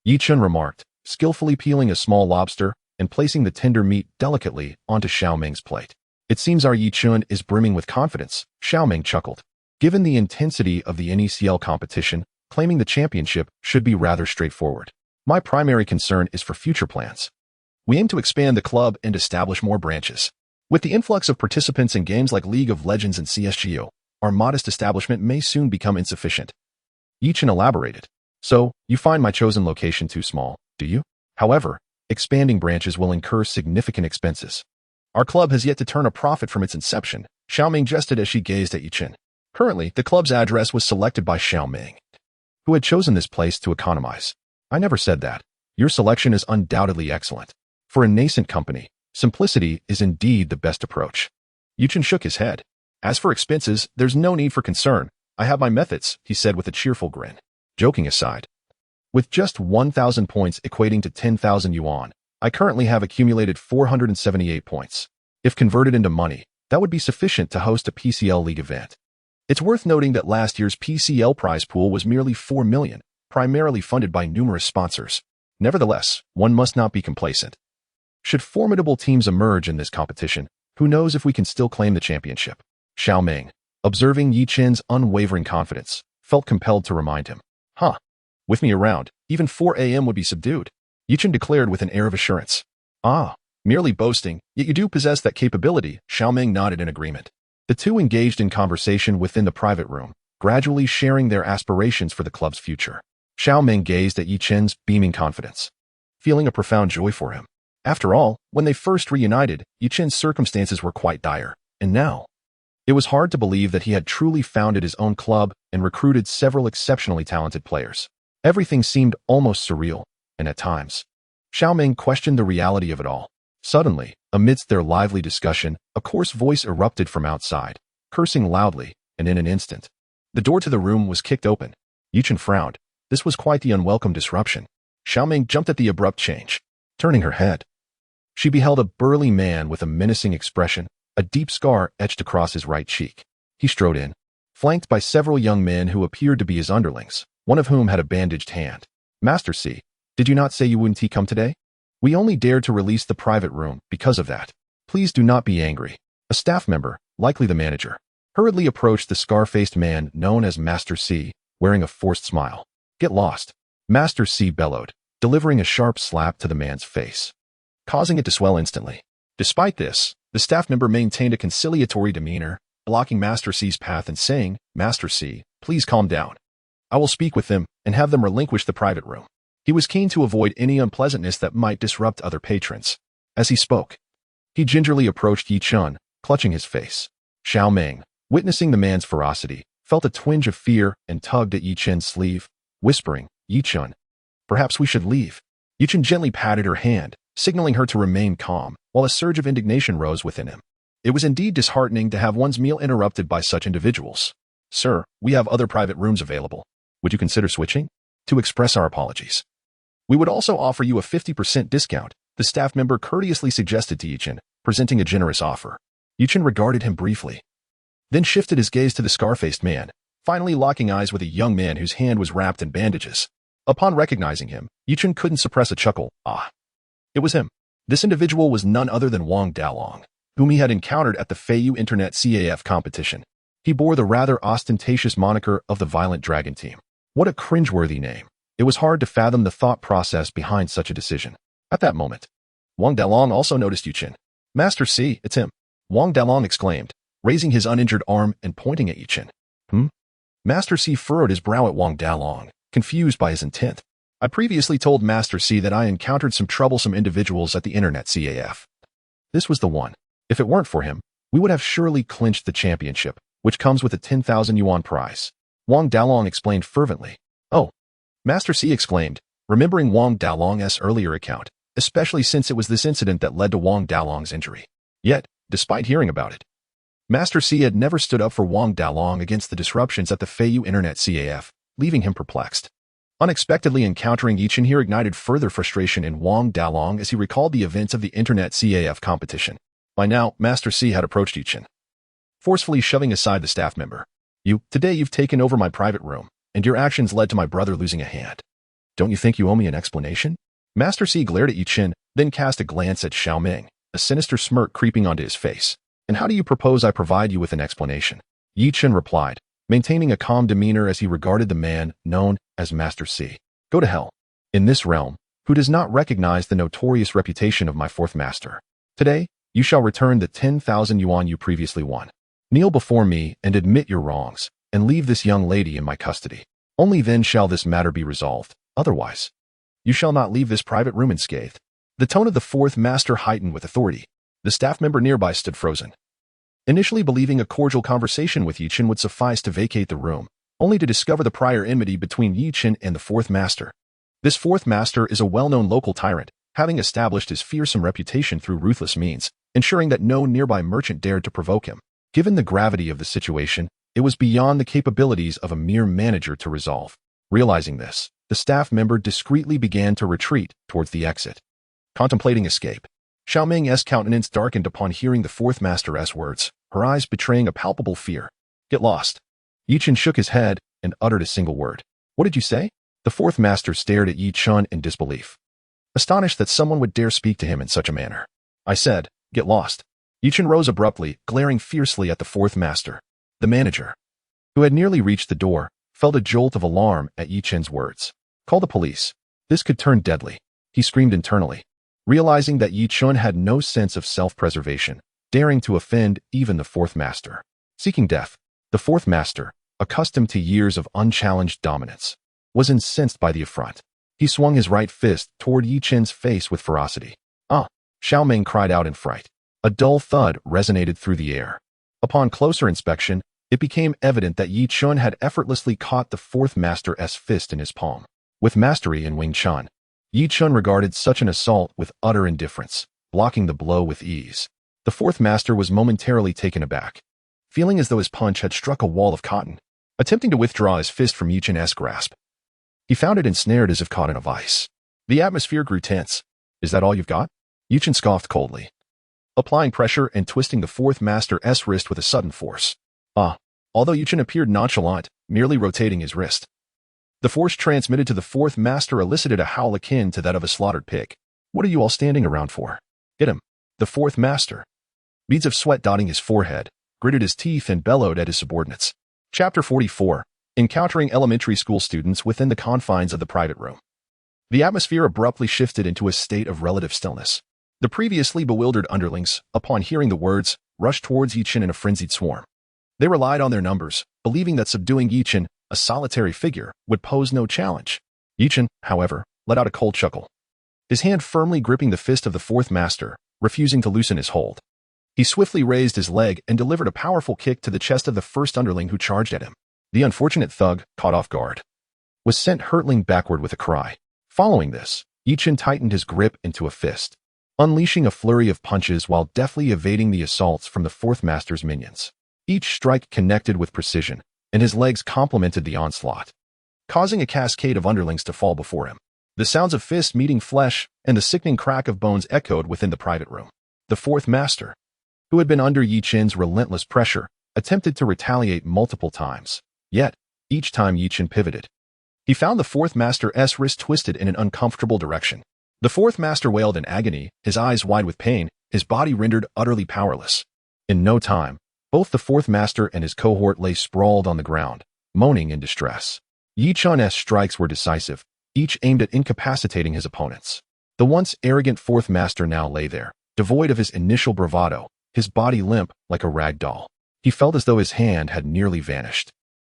Yichun remarked, skillfully peeling a small lobster and placing the tender meat delicately onto Xiaoming's plate. It seems our Yichun is brimming with confidence, Xiaoming chuckled. Given the intensity of the NECL competition, claiming the championship should be rather straightforward. My primary concern is for future plans. We aim to expand the club and establish more branches. With the influx of participants in games like League of Legends and CSGO, our modest establishment may soon become insufficient. Yichun elaborated. So, you find my chosen location too small, do you? However, expanding branches will incur significant expenses. Our club has yet to turn a profit from its inception, Xiaoming jested as she gazed at Yichun. Currently, the club's address was selected by Xiaoming, who had chosen this place to economize. I never said that. Your selection is undoubtedly excellent. For a nascent company, simplicity is indeed the best approach. Yichun shook his head. As for expenses, there's no need for concern. I have my methods, he said with a cheerful grin. Joking aside, with just 1,000 points equating to 10,000 yuan, I currently have accumulated 478 points. If converted into money, that would be sufficient to host a PCL League event. It's worth noting that last year's PCL prize pool was merely 4 million, primarily funded by numerous sponsors. Nevertheless, one must not be complacent. Should formidable teams emerge in this competition, who knows if we can still claim the championship? Xiaoming, observing Yichun's unwavering confidence, felt compelled to remind him. With me around, even 4 a.m. would be subdued, Yichun declared with an air of assurance. Merely boasting, yet you do possess that capability, Xiaoming nodded in agreement. The two engaged in conversation within the private room, gradually sharing their aspirations for the club's future. Xiaoming gazed at Yichun's beaming confidence, feeling a profound joy for him. After all, when they first reunited, Yichun's circumstances were quite dire, and now, it was hard to believe that he had truly founded his own club and recruited several exceptionally talented players. Everything seemed almost surreal, and at times, Xiaoming questioned the reality of it all. Suddenly, amidst their lively discussion, a coarse voice erupted from outside, cursing loudly, and in an instant, the door to the room was kicked open. Yichun frowned. This was quite the unwelcome disruption. Xiaoming jumped at the abrupt change. Turning her head, she beheld a burly man with a menacing expression, a deep scar etched across his right cheek. He strode in, flanked by several young men who appeared to be his underlings, one of whom had a bandaged hand. Master C, did you not say you wouldn't come today? We only dared to release the private room because of that. Please do not be angry. A staff member, likely the manager, hurriedly approached the scar-faced man known as Master C, wearing a forced smile. Get lost, Master C bellowed, delivering a sharp slap to the man's face, causing it to swell instantly. Despite this, the staff member maintained a conciliatory demeanor, blocking Master C's path and saying, Master C, please calm down. I will speak with them and have them relinquish the private room. He was keen to avoid any unpleasantness that might disrupt other patrons. As he spoke, he gingerly approached Yichun, clutching his face. Xiaoming, witnessing the man's ferocity, felt a twinge of fear and tugged at Yichun's sleeve, whispering, Yichun, perhaps we should leave. Yichun gently patted her hand, signaling her to remain calm, while a surge of indignation rose within him. It was indeed disheartening to have one's meal interrupted by such individuals. Sir, we have other private rooms available. Would you consider switching? To express our apologies. We would also offer you a 50% discount, the staff member courteously suggested to Yichun, presenting a generous offer. Yichun regarded him briefly, then shifted his gaze to the scar-faced man, finally locking eyes with a young man whose hand was wrapped in bandages. Upon recognizing him, Yichun couldn't suppress a chuckle. It was him. This individual was none other than Wang Dalong, whom he had encountered at the Feiyu Internet CAF competition. He bore the rather ostentatious moniker of the Violent Dragon Team. What a cringeworthy name. It was hard to fathom the thought process behind such a decision. At that moment, Wang Dalong also noticed Yichun. Master C, it's him, Wang Dalong exclaimed, raising his uninjured arm and pointing at Yichun. Master C furrowed his brow at Wang Dalong, confused by his intent. I previously told Master C that I encountered some troublesome individuals at the Internet CAF. This was the one. If it weren't for him, we would have surely clinched the championship, which comes with a 10,000 yuan prize. Wang Dalong explained fervently. Oh, Master C exclaimed, remembering Wang Dalong's earlier account, especially since it was this incident that led to Wang Dalong's injury. Yet, despite hearing about it, Master C had never stood up for Wang Dalong against the disruptions at the Feiyu Internet CAF, leaving him perplexed. Unexpectedly encountering Yichun here ignited further frustration in Wang Dalong as he recalled the events of the Internet CAF competition. By now, Master C had approached Yichun, forcefully shoving aside the staff member. Today you've taken over my private room, and your actions led to my brother losing a hand. Don't you think you owe me an explanation? Master C glared at Yi Chen, then cast a glance at Xiao Ming, a sinister smirk creeping onto his face. And how do you propose I provide you with an explanation? Yi Chen replied, maintaining a calm demeanor as he regarded the man known as Master C. Go to hell. In this realm, who does not recognize the notorious reputation of my fourth master? Today, you shall return the 10,000 yuan you previously won. Kneel before me and admit your wrongs, and leave this young lady in my custody. Only then shall this matter be resolved. Otherwise, you shall not leave this private room unscathed. The tone of the fourth master heightened with authority. The staff member nearby stood frozen, initially believing a cordial conversation with Yi Chen would suffice to vacate the room, only to discover the prior enmity between Yi Chen and the fourth master. This fourth master is a well-known local tyrant, having established his fearsome reputation through ruthless means, ensuring that no nearby merchant dared to provoke him. Given the gravity of the situation, it was beyond the capabilities of a mere manager to resolve. Realizing this, the staff member discreetly began to retreat towards the exit. Contemplating escape, Xiao Ming's countenance darkened upon hearing the fourth master's words, her eyes betraying a palpable fear. Get lost. Yi Chen shook his head and uttered a single word. What did you say? The fourth master stared at Yi Chen in disbelief, astonished that someone would dare speak to him in such a manner. I said, get lost. Yi Chen rose abruptly, glaring fiercely at the fourth master. The manager, who had nearly reached the door, felt a jolt of alarm at Yi Chen's words. Call the police. This could turn deadly, he screamed internally, realizing that Yi Chen had no sense of self-preservation, daring to offend even the fourth master. Seeking death, the fourth master, accustomed to years of unchallenged dominance, was incensed by the affront. He swung his right fist toward Yi Chen's face with ferocity. Ah! Xiao Ming cried out in fright. A dull thud resonated through the air. Upon closer inspection, it became evident that Yi Chen had effortlessly caught the fourth master's fist in his palm. With mastery in Wing Chun, Yi Chen regarded such an assault with utter indifference, blocking the blow with ease. The fourth master was momentarily taken aback, feeling as though his punch had struck a wall of cotton. Attempting to withdraw his fist from Yi Chen's grasp, he found it ensnared as if caught in a vice. The atmosphere grew tense. Is that all you've got? Yi Chen scoffed coldly, applying pressure and twisting the fourth master's wrist with a sudden force. Although Yi Chen appeared nonchalant, merely rotating his wrist, the force transmitted to the fourth master elicited a howl akin to that of a slaughtered pig. What are you all standing around for? Hit him. The fourth master, beads of sweat dotting his forehead, gritted his teeth and bellowed at his subordinates. Chapter 44. Encountering elementary school students within the confines of the private room. The atmosphere abruptly shifted into a state of relative stillness. The previously bewildered underlings, upon hearing the words, rushed towards Yi Chen in a frenzied swarm. They relied on their numbers, believing that subduing Yi Chen, a solitary figure, would pose no challenge. Yi Chen, however, let out a cold chuckle, his hand firmly gripping the fist of the fourth master, refusing to loosen his hold. He swiftly raised his leg and delivered a powerful kick to the chest of the first underling who charged at him. The unfortunate thug, caught off guard, was sent hurtling backward with a cry. Following this, Yi Chen tightened his grip into a fist, unleashing a flurry of punches while deftly evading the assaults from the fourth master's minions. Each strike connected with precision, and his legs complemented the onslaught, causing a cascade of underlings to fall before him. The sounds of fists meeting flesh and the sickening crack of bones echoed within the private room. The fourth master, who had been under Yi Chen's relentless pressure, attempted to retaliate multiple times. Yet, each time Yi Chen pivoted, he found the fourth master's wrist twisted in an uncomfortable direction. The fourth master wailed in agony, his eyes wide with pain, his body rendered utterly powerless. In no time, both the fourth master and his cohort lay sprawled on the ground, moaning in distress. Yi Chen's strikes were decisive, each aimed at incapacitating his opponents. The once arrogant fourth master now lay there, devoid of his initial bravado, his body limp like a rag doll. He felt as though his hand had nearly vanished,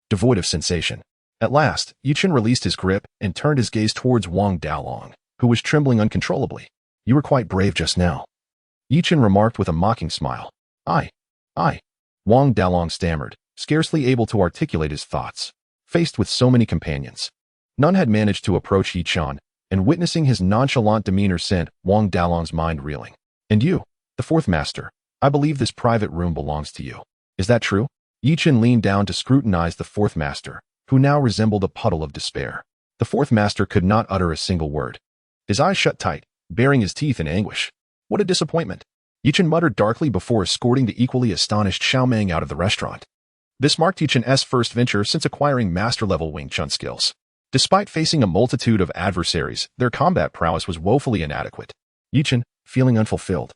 devoid of sensation. At last, Yi Chen released his grip and turned his gaze towards Wang Dalong, who was trembling uncontrollably. You were quite brave just now, Yi Chen remarked with a mocking smile. I. Wang Dalong stammered, scarcely able to articulate his thoughts. Faced with so many companions, none had managed to approach Yi Chen, and witnessing his nonchalant demeanor sent Wang Dalong's mind reeling. And you, the fourth master, I believe this private room belongs to you. Is that true? Yi Chen leaned down to scrutinize the fourth master, who now resembled a puddle of despair. The fourth master could not utter a single word, his eyes shut tight, baring his teeth in anguish. What a disappointment! Yi Chen muttered darkly before escorting the equally astonished Xiao Ming out of the restaurant. This marked Yichen's first venture since acquiring master-level Wing Chun skills. Despite facing a multitude of adversaries, their combat prowess was woefully inadequate. Yichen, feeling unfulfilled,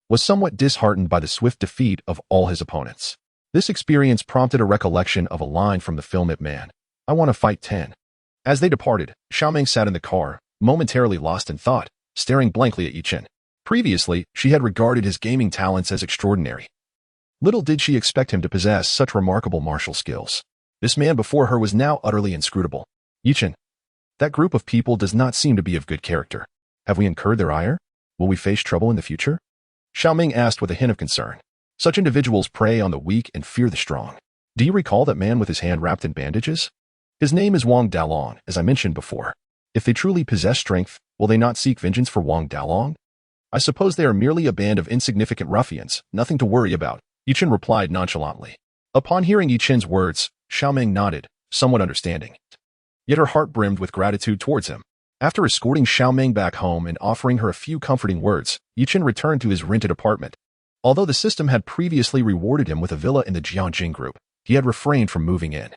was somewhat disheartened by the swift defeat of all his opponents. This experience prompted a recollection of a line from the film Ip Man, "I want to fight 10. As they departed, Xiaoming sat in the car, momentarily lost in thought, staring blankly at Yichen. Previously, she had regarded his gaming talents as extraordinary. Little did she expect him to possess such remarkable martial skills. This man before her was now utterly inscrutable. Yichen, that group of people does not seem to be of good character. Have we incurred their ire? Will we face trouble in the future? Xiaoming asked with a hint of concern. Such individuals prey on the weak and fear the strong. Do you recall that man with his hand wrapped in bandages? His name is Wang Dalong, as I mentioned before. If they truly possess strength, will they not seek vengeance for Wang Dalong? I suppose they are merely a band of insignificant ruffians, nothing to worry about, Yichen replied nonchalantly. Upon hearing Yichen's words, Xiaoming nodded, somewhat understanding. Yet her heart brimmed with gratitude towards him. After escorting Xiaoming back home and offering her a few comforting words, Yichen returned to his rented apartment. Although the system had previously rewarded him with a villa in the Jiangjing group, he had refrained from moving in,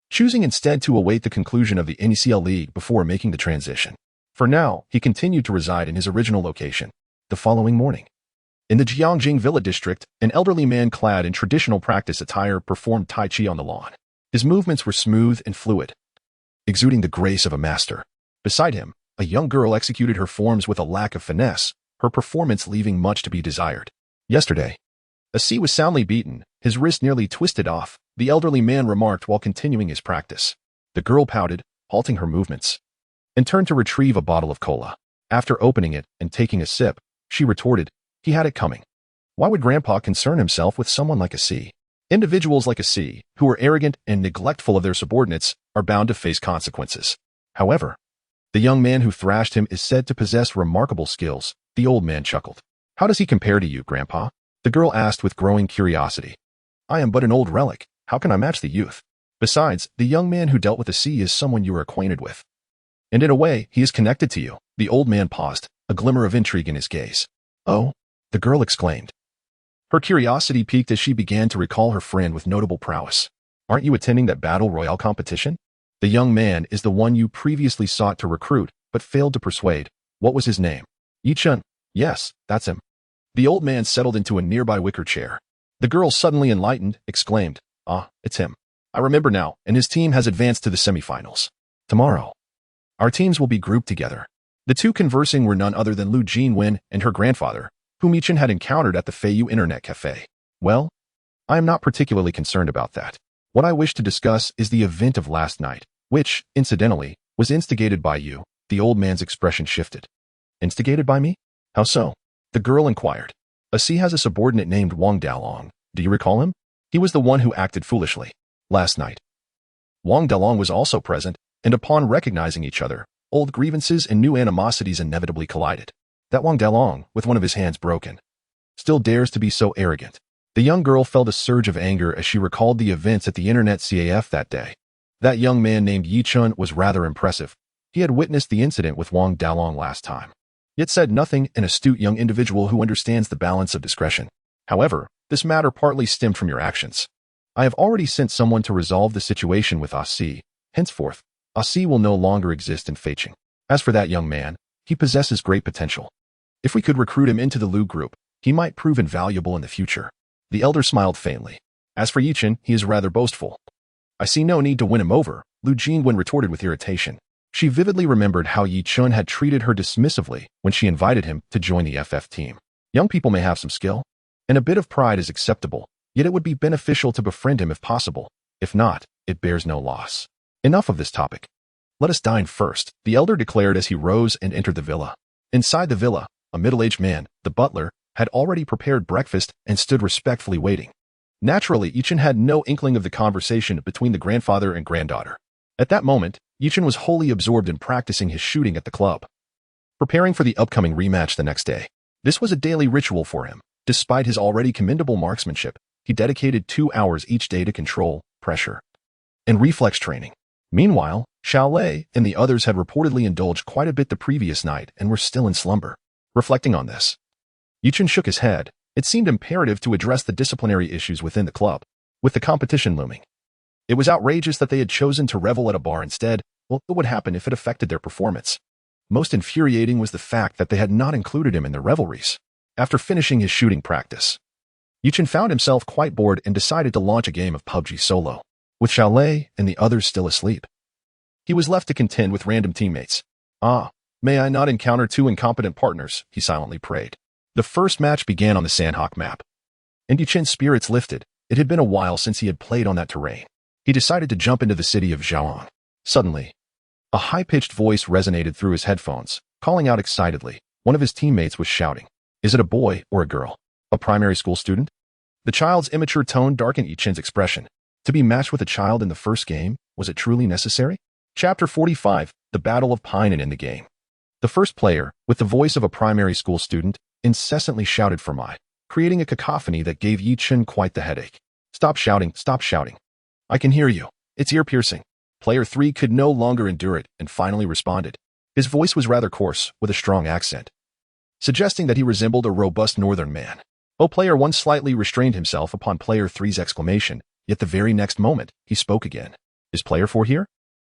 choosing instead to await the conclusion of the NCL League before making the transition. For now, he continued to reside in his original location. The following morning, in the Jiangjing Villa district, an elderly man clad in traditional practice attire performed Tai Chi on the lawn. His movements were smooth and fluid, exuding the grace of a master. Beside him, a young girl executed her forms with a lack of finesse, her performance leaving much to be desired. Yesterday, Asi was soundly beaten, his wrist nearly twisted off, the elderly man remarked while continuing his practice. The girl pouted, halting her movements, and turned to retrieve a bottle of cola. After opening it and taking a sip, she retorted, he had it coming. Why would Grandpa concern himself with someone like Asi? Individuals like Asi, who are arrogant and neglectful of their subordinates, are bound to face consequences. However, the young man who thrashed him is said to possess remarkable skills, the old man chuckled. How does he compare to you, Grandpa? The girl asked with growing curiosity. I am but an old relic. How can I match the youth? Besides, the young man who dealt with Asi is someone you are acquainted with. And in a way, he is connected to you. The old man paused, a glimmer of intrigue in his gaze. Oh, the girl exclaimed. Her curiosity piqued as she began to recall her friend with notable prowess. Aren't you attending that battle royale competition? The young man is the one you previously sought to recruit, but failed to persuade. What was his name? Yichen. Yes, that's him. The old man settled into a nearby wicker chair. The girl, suddenly enlightened, exclaimed, Ah, it's him. I remember now, and his team has advanced to the semifinals. Tomorrow, our teams will be grouped together. The two conversing were none other than Lu Jinwen and her grandfather, whom Yichen had encountered at the Feiyu Internet Cafe. Well, I am not particularly concerned about that. What I wish to discuss is the event of last night, which, incidentally, was instigated by you. The old man's expression shifted. Instigated by me? How so? The girl inquired. Asi has a subordinate named Wang Dalong. Do you recall him? He was the one who acted foolishly last night. Wang Dalong was also present, and upon recognizing each other, old grievances and new animosities inevitably collided. That Wang Dalong, with one of his hands broken, still dares to be so arrogant. The young girl felt a surge of anger as she recalled the events at the Internet CAF that day. That young man named Yichen was rather impressive. He had witnessed the incident with Wang Dalong last time, yet said nothing, an astute young individual who understands the balance of discretion. However, this matter partly stemmed from your actions. I have already sent someone to resolve the situation with Asi. Henceforth, Asi will no longer exist in Feiqing. As for that young man, he possesses great potential. If we could recruit him into the Lu group, he might prove invaluable in the future. The elder smiled faintly. As for Yichen, he is rather boastful. I see no need to win him over, Lu Jinwen retorted with irritation. She vividly remembered how Yichen had treated her dismissively when she invited him to join the FF team. Young people may have some skill, and a bit of pride is acceptable, yet it would be beneficial to befriend him if possible. If not, it bears no loss. Enough of this topic. Let us dine first, the elder declared as he rose and entered the villa. Inside the villa, a middle-aged man, the butler, had already prepared breakfast and stood respectfully waiting. Naturally, Yichen had no inkling of the conversation between the grandfather and granddaughter. At that moment, Yichen was wholly absorbed in practicing his shooting at the club, preparing for the upcoming rematch the next day. This was a daily ritual for him. Despite his already commendable marksmanship, he dedicated 2 hours each day to control, pressure, and reflex training. Meanwhile, Xiao Lei and the others had reportedly indulged quite a bit the previous night and were still in slumber. Reflecting on this, Yichen shook his head. It seemed imperative to address the disciplinary issues within the club. with the competition looming. It was outrageous that they had chosen to revel at a bar instead. Well, what would happen if it affected their performance? Most infuriating was the fact that they had not included him in their revelries. After finishing his shooting practice, Yuchen found himself quite bored and decided to launch a game of PUBG solo, with Xiaolei and the others still asleep. He was left to contend with random teammates. "Ah, may I not encounter two incompetent partners," he silently prayed. The first match began on the Sandhawk map, and Yuchen's spirits lifted. It had been a while since he had played on that terrain. He decided to jump into the city of Zhaoang. Suddenly, a high-pitched voice resonated through his headphones, calling out excitedly. One of his teammates was shouting, "Is it a boy or a girl? A primary school student?" The child's immature tone darkened Yuchen's expression. To be matched with a child in the first game, was it truly necessary? Chapter 45, The Battle of Painan in the game. The first player, with the voice of a primary school student, incessantly shouted for Mai, creating a cacophony that gave Yuchen quite the headache. Stop shouting, stop shouting. I can hear you. It's ear-piercing." Player 3 could no longer endure it and finally responded. His voice was rather coarse, with a strong accent, suggesting that he resembled a robust northern man. Player 1 slightly restrained himself upon Player 3's exclamation, yet the very next moment, he spoke again. "Is Player 4 here?"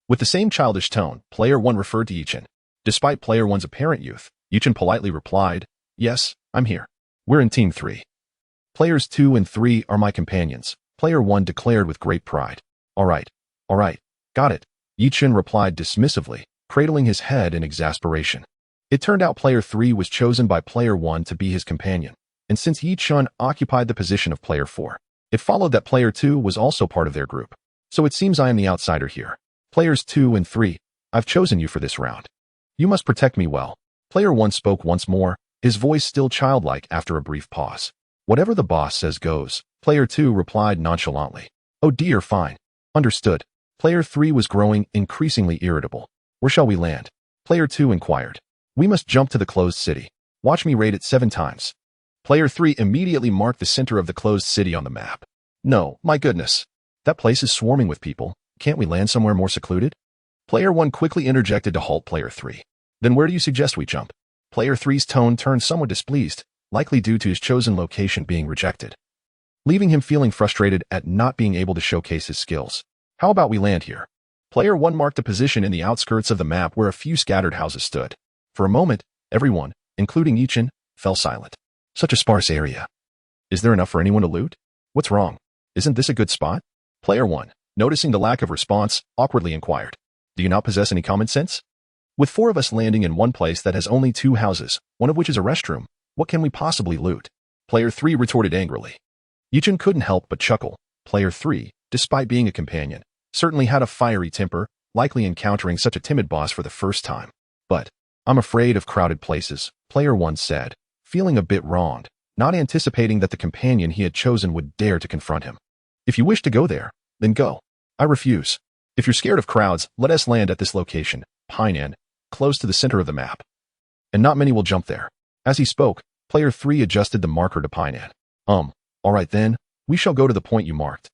With the same childish tone, Player 1 referred to Yuchen. Despite Player 1's apparent youth, Yuchen politely replied, "Yes, I'm here. We're in Team 3. Players 2 and 3 are my companions," Player 1 declared with great pride. All right, got it," Yuchen replied dismissively, cradling his head in exasperation. It turned out Player 3 was chosen by Player 1 to be his companion, and since Yuchen occupied the position of Player 4, it followed that Player 2 was also part of their group. So it seems I am the outsider here. Players 2 and 3, I've chosen you for this round. You must protect me well. Player 1 spoke once more, his voice still childlike after a brief pause. Whatever the boss says goes, Player 2 replied nonchalantly. Oh dear, fine. Understood. Player 3 was growing increasingly irritable. Where shall we land? Player 2 inquired. We must jump to the closed city. Watch me raid it 7 times. Player 3 immediately marked the center of the closed city on the map. No, my goodness. That place is swarming with people. Can't we land somewhere more secluded? Player 1 quickly interjected to halt Player 3. Then where do you suggest we jump? Player 3's tone turned somewhat displeased, likely due to his chosen location being rejected, leaving him feeling frustrated at not being able to showcase his skills. How about we land here? Player 1 marked a position in the outskirts of the map where a few scattered houses stood. For a moment, everyone, including Yuchen, fell silent. Such a sparse area. Is there enough for anyone to loot? What's wrong? Isn't this a good spot? Player 1, noticing the lack of response, awkwardly inquired. Do you not possess any common sense? With 4 of us landing in one place that has only 2 houses, one of which is a restroom, what can we possibly loot? Player 3 retorted angrily. Yuchen couldn't help but chuckle. Player 3, despite being a companion, certainly had a fiery temper, likely encountering such a timid boss for the first time. But, I'm afraid of crowded places, Player 1 said, feeling a bit wronged, not anticipating that the companion he had chosen would dare to confront him. If you wish to go there, then go. I refuse. If you're scared of crowds, let us land at this location, Painan, close to the center of the map. And not many will jump there. As he spoke, Player 3 adjusted the marker to Painan. All right then, we shall go to the point you marked.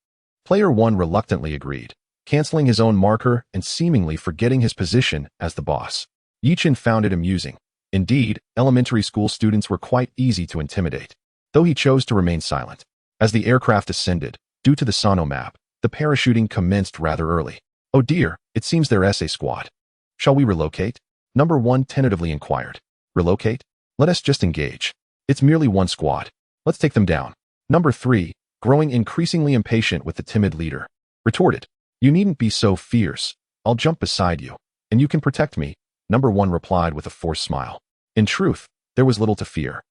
Player 1 reluctantly agreed, canceling his own marker and seemingly forgetting his position as the boss. Yuchen found it amusing. Indeed, elementary school students were quite easy to intimidate, though he chose to remain silent. As the aircraft ascended, due to the Sano map, the parachuting commenced rather early. Oh dear, it seems they're SA squad. Shall we relocate? Number 1 tentatively inquired. Relocate? Let us just engage. It's merely one squad. Let's take them down. Number 3, growing increasingly impatient with the timid leader, retorted. You needn't be so fierce. I'll jump beside you, and you can protect me. Number 1 replied with a forced smile. In truth, there was little to fear.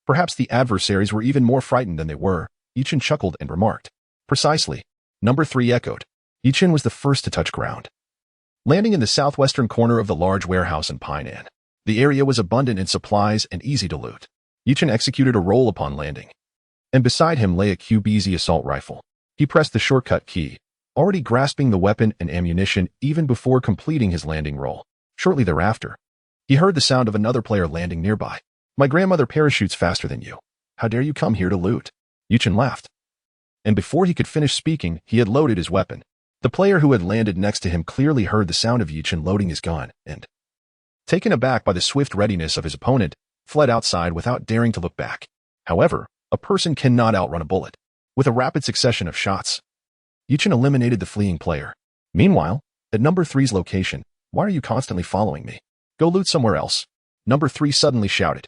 Perhaps the adversaries were even more frightened than they were. Yuchen chuckled and remarked. Precisely. Number 3 echoed. Yuchen was the first to touch ground, landing in the southwestern corner of the large warehouse in Painan. The area was abundant in supplies and easy to loot. Yuchen executed a roll upon landing, and beside him lay a QBZ assault rifle. He pressed the shortcut key, already grasping the weapon and ammunition even before completing his landing roll. Shortly thereafter, he heard the sound of another player landing nearby. My grandmother parachutes faster than you. How dare you come here to loot? Yuchen laughed, and before he could finish speaking, he had loaded his weapon. The player who had landed next to him clearly heard the sound of Yuchen loading his gun and, taken aback by the swift readiness of his opponent, fled outside without daring to look back. However, a person cannot outrun a bullet. With a rapid succession of shots, Yichen eliminated the fleeing player. Meanwhile, at number 3's location, why are you constantly following me? Go loot somewhere else. Number 3 suddenly shouted.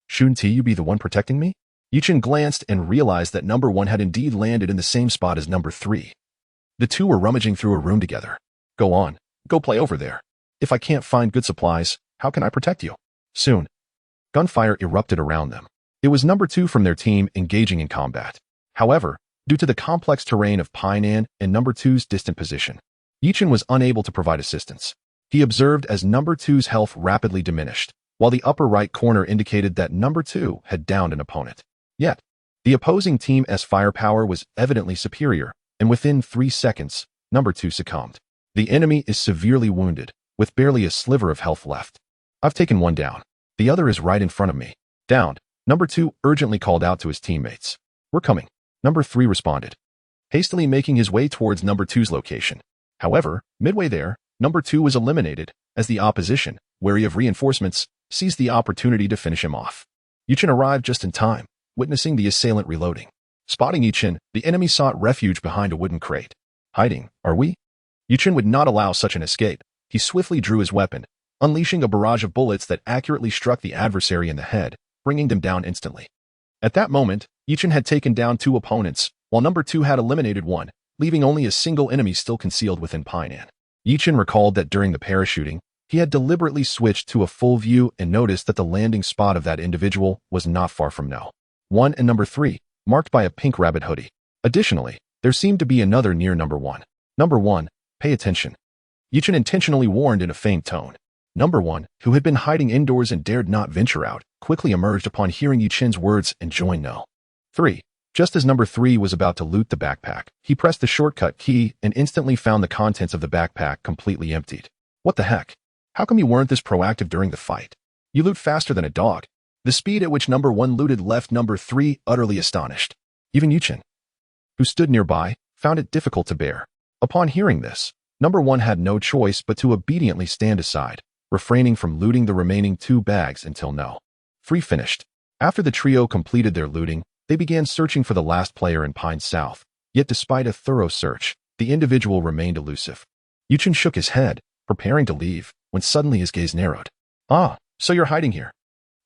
Shouldn't you be the one protecting me? Yichen glanced and realized that number 1 had indeed landed in the same spot as number 3. The two were rummaging through a room together. Go on, go play over there. If I can't find good supplies, how can I protect you? Soon, gunfire erupted around them. It was number 2 from their team engaging in combat. However, due to the complex terrain of Painan and number 2's distant position, Yichen was unable to provide assistance. He observed as number 2's health rapidly diminished, while the upper right corner indicated that number 2 had downed an opponent. Yet, the opposing team's firepower was evidently superior, and within 3 seconds, number 2 succumbed. The enemy is severely wounded, with barely a sliver of health left. I've taken one down. The other is right in front of me. Downed, number 2 urgently called out to his teammates. We're coming. Number 3 responded, hastily making his way towards number 2's location. However, midway there, number 2 was eliminated, as the opposition, wary of reinforcements, seized the opportunity to finish him off. Yichen arrived just in time, witnessing the assailant reloading. Spotting Yichen, the enemy sought refuge behind a wooden crate. Hiding, are we? Yichen would not allow such an escape. He swiftly drew his weapon, unleashing a barrage of bullets that accurately struck the adversary in the head, bringing them down instantly. At that moment, Yichen had taken down 2 opponents, while number 2 had eliminated 1, leaving only a single enemy still concealed within Painan. Yichen recalled that during the parachuting, he had deliberately switched to a full view and noticed that the landing spot of that individual was not far from No. 1 and number 3, marked by a pink rabbit hoodie. Additionally, there seemed to be another near number 1. Number 1, pay attention. Yichen intentionally warned in a faint tone. Number 1, who had been hiding indoors and dared not venture out, quickly emerged upon hearing Yichen's words and joined No. 3. Just as number 3 was about to loot the backpack, he pressed the shortcut key and instantly found the contents of the backpack completely emptied. What the heck? How come you weren't this proactive during the fight? You loot faster than a dog. The speed at which number 1 looted left number 3 utterly astonished. Even Yichen, who stood nearby, found it difficult to bear. Upon hearing this, number 1 had no choice but to obediently stand aside, refraining from looting the remaining 2 bags until No. 3 finished. After the trio completed their looting, they began searching for the last player in Pine South, yet despite a thorough search, the individual remained elusive. Yichen shook his head, preparing to leave, when suddenly his gaze narrowed. So you're hiding here.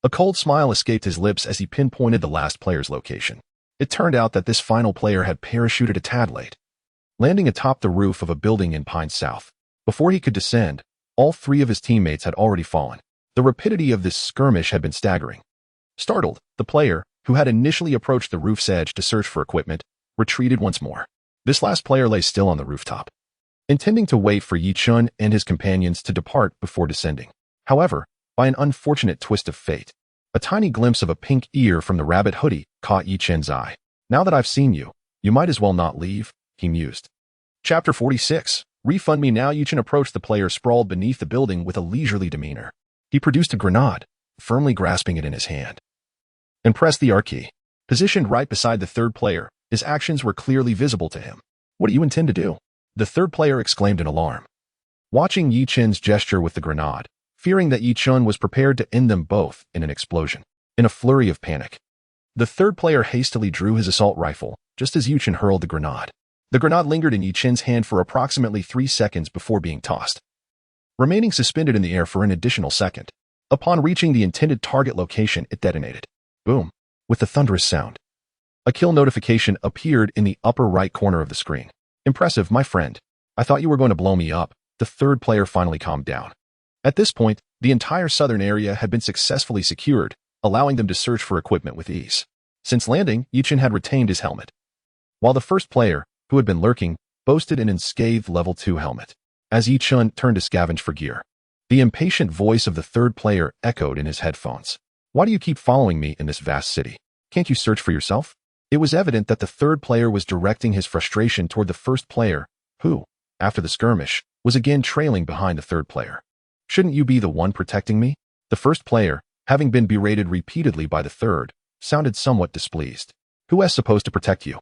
A cold smile escaped his lips as he pinpointed the last player's location. It turned out that this final player had parachuted a tad late, landing atop the roof of a building in Pine South. Before he could descend, all 3 of his teammates had already fallen. The rapidity of this skirmish had been staggering. Startled, the player, who had initially approached the roof's edge to search for equipment, retreated once more. This last player lay still on the rooftop, intending to wait for Yichen and his companions to depart before descending. However, by an unfortunate twist of fate, a tiny glimpse of a pink ear from the rabbit hoodie caught Yichen's eye. Now that I've seen you, you might as well not leave, he mused. Chapter 46. Refund me now. Yichen approached the player sprawled beneath the building with a leisurely demeanor. He produced a grenade, firmly grasping it in his hand, and pressed the R key. Positioned right beside the 3rd player, his actions were clearly visible to him. What do you intend to do? The 3rd player exclaimed in alarm, watching Yichen's gesture with the grenade, fearing that Yichen was prepared to end them both in an explosion. In a flurry of panic, the 3rd player hastily drew his assault rifle, just as Yichen hurled the grenade. The grenade lingered in Yichen's hand for approximately 3 seconds before being tossed, remaining suspended in the air for an additional second. Upon reaching the intended target location, it detonated. Boom! With a thunderous sound, a kill notification appeared in the upper right corner of the screen. Impressive, my friend. I thought you were going to blow me up. The 3rd player finally calmed down. At this point, the entire southern area had been successfully secured, allowing them to search for equipment with ease. Since landing, Yichen had retained his helmet, while the 1st player, who had been lurking, boasted an unscathed level 2 helmet. As Yichen turned to scavenge for gear, the impatient voice of the 3rd player echoed in his headphones. Why do you keep following me in this vast city? Can't you search for yourself? It was evident that the 3rd player was directing his frustration toward the 1st player, who, after the skirmish, was again trailing behind the 3rd player. Shouldn't you be the one protecting me? The 1st player, having been berated repeatedly by the 3rd, sounded somewhat displeased. Who is supposed to protect you?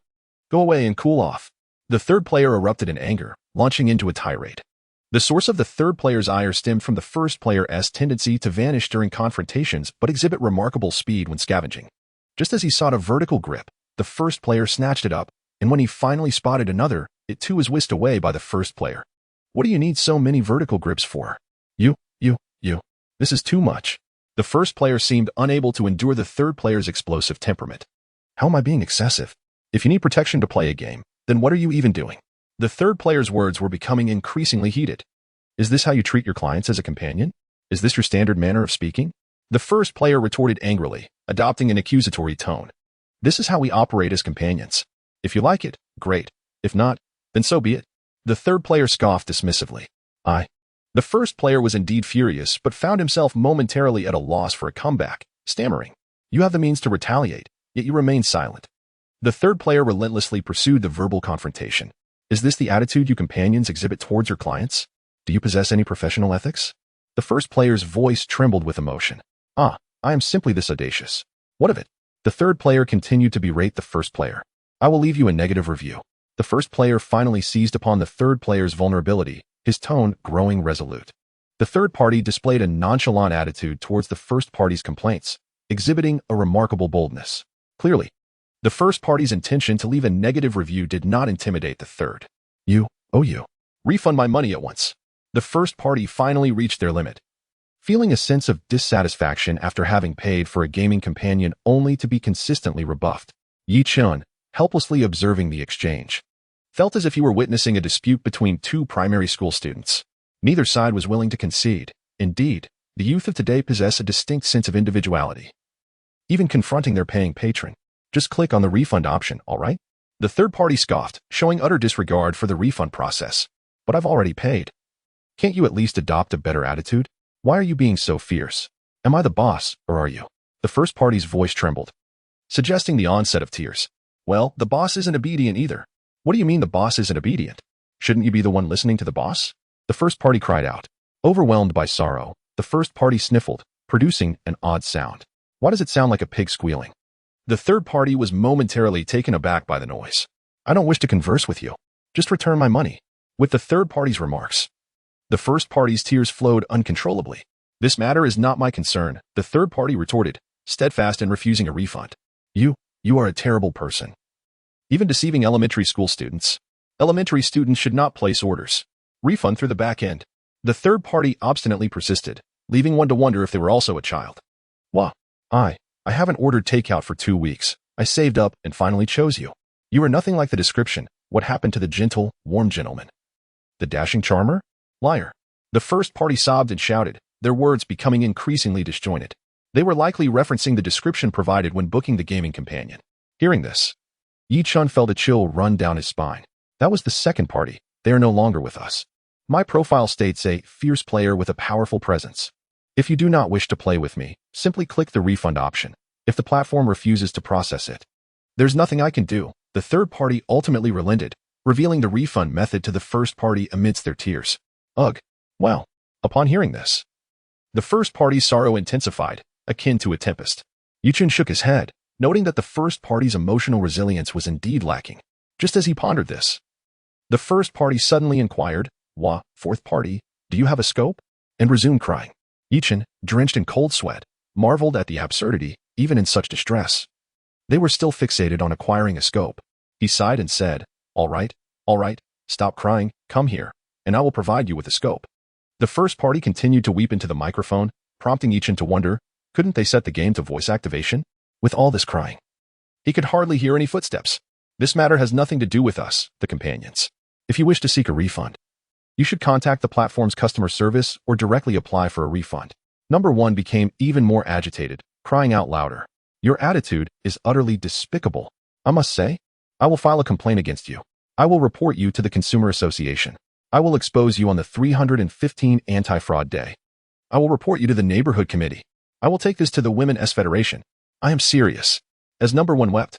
Go away and cool off. The 3rd player erupted in anger, launching into a tirade. The source of the 3rd player's ire stemmed from the 1st player's tendency to vanish during confrontations but exhibit remarkable speed when scavenging. Just as he sought a vertical grip, the 1st player snatched it up, And when he finally spotted another, it too was whisked away by the first player. What do you need so many vertical grips for? You. This is too much. The first player seemed unable to endure the third player's explosive temperament. How am I being excessive? If you need protection to play a game, then what are you even doing? The third player's words were becoming increasingly heated. Is this how you treat your clients as a companion? Is this your standard manner of speaking? The first player retorted angrily, adopting an accusatory tone. This is how we operate as companions. If you like it, great. If not, then so be it. The third player scoffed dismissively. The first player was indeed furious, but found himself momentarily at a loss for a comeback, stammering. You have the means to retaliate, yet you remain silent. The third player relentlessly pursued the verbal confrontation. Is this the attitude you companions exhibit towards your clients? Do you possess any professional ethics? The first player's voice trembled with emotion. I am simply this audacious. What of it? The third player continued to berate the first player. I will leave you a negative review. The first player finally seized upon the third player's vulnerability, his tone growing resolute. The third party displayed a nonchalant attitude towards the first party's complaints, exhibiting a remarkable boldness. Clearly, the first party's intention to leave a negative review did not intimidate the third. You. Refund my money at once. The first party finally reached their limit. Feeling a sense of dissatisfaction after having paid for a gaming companion only to be consistently rebuffed, Yi Chun, helplessly observing the exchange, felt as if he were witnessing a dispute between two primary school students. Neither side was willing to concede. Indeed, the youth of today possess a distinct sense of individuality. Even confronting their paying patron, just click on the refund option, all right? The third party scoffed, showing utter disregard for the refund process. But I've already paid. Can't you at least adopt a better attitude? Why are you being so fierce? Am I the boss, or are you? The first party's voice trembled, suggesting the onset of tears. Well, the boss isn't obedient either. What do you mean the boss isn't obedient? Shouldn't you be the one listening to the boss? The first party cried out. Overwhelmed by sorrow, the first party sniffled, producing an odd sound. Why does it sound like a pig squealing? The third party was momentarily taken aback by the noise. I don't wish to converse with you. Just return my money. With the third party's remarks, the first party's tears flowed uncontrollably. This matter is not my concern, the third party retorted, steadfast in refusing a refund. You are a terrible person. Even deceiving elementary school students. Elementary students should not place orders. Refund through the back end. The third party obstinately persisted, leaving one to wonder if they were also a child. I haven't ordered takeout for 2 weeks. I saved up and finally chose you. You are nothing like the description. What happened to the gentle, warm gentleman? The dashing charmer? Liar. The first party sobbed and shouted, their words becoming increasingly disjointed. They were likely referencing the description provided when booking the gaming companion. Hearing this, Yi Chun felt a chill run down his spine. That was the second party. They are no longer with us. My profile states a fierce player with a powerful presence. If you do not wish to play with me, simply click the refund option. If the platform refuses to process it, there's nothing I can do. The third party ultimately relented, revealing the refund method to the first party amidst their tears. Ugh. Well, upon hearing this, the first party's sorrow intensified, akin to a tempest. Yi Chun shook his head, noting that the first party's emotional resilience was indeed lacking. Just as he pondered this, the first party suddenly inquired, fourth party, do you have a scope? And resumed crying. Yi Chun, drenched in cold sweat, marveled at the absurdity, even in such distress. They were still fixated on acquiring a scope. He sighed and said, all right, stop crying, come here, and I will provide you with a scope. The first party continued to weep into the microphone, prompting Yi Chun to wonder, couldn't they set the game to voice activation? With all this crying, he could hardly hear any footsteps. This matter has nothing to do with us, the companions. If you wish to seek a refund, you should contact the platform's customer service or directly apply for a refund. Number 1 became even more agitated, crying out louder. Your attitude is utterly despicable. I must say, I will file a complaint against you. I will report you to the Consumer Association. I will expose you on the 315 Anti-Fraud Day. I will report you to the Neighborhood Committee. I will take this to the Women's Federation. I am serious. As number 1 wept,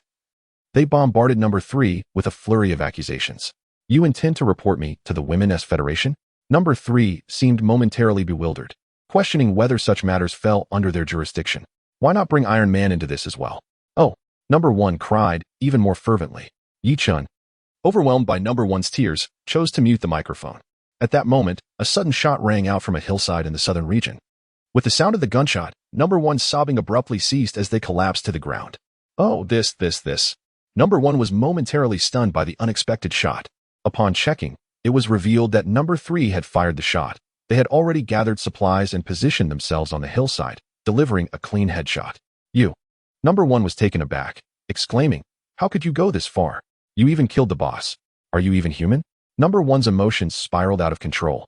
they bombarded number 3 with a flurry of accusations. You intend to report me to the Women's Federation? Number 3 seemed momentarily bewildered, questioning whether such matters fell under their jurisdiction. Why not bring Iron Man into this as well? Oh, number 1 cried even more fervently. Yi Chun, overwhelmed by number 1's tears, chose to mute the microphone. At that moment, a sudden shot rang out from a hillside in the southern region. With the sound of the gunshot, number 1's sobbing abruptly ceased as they collapsed to the ground. Oh, this. Number 1 was momentarily stunned by the unexpected shot. Upon checking, it was revealed that Number 3 had fired the shot. They had already gathered supplies and positioned themselves on the hillside, delivering a clean headshot. You. Number 1 was taken aback, exclaiming, "How could you go this far? You even killed the boss. Are you even human?" Number 1's emotions spiraled out of control,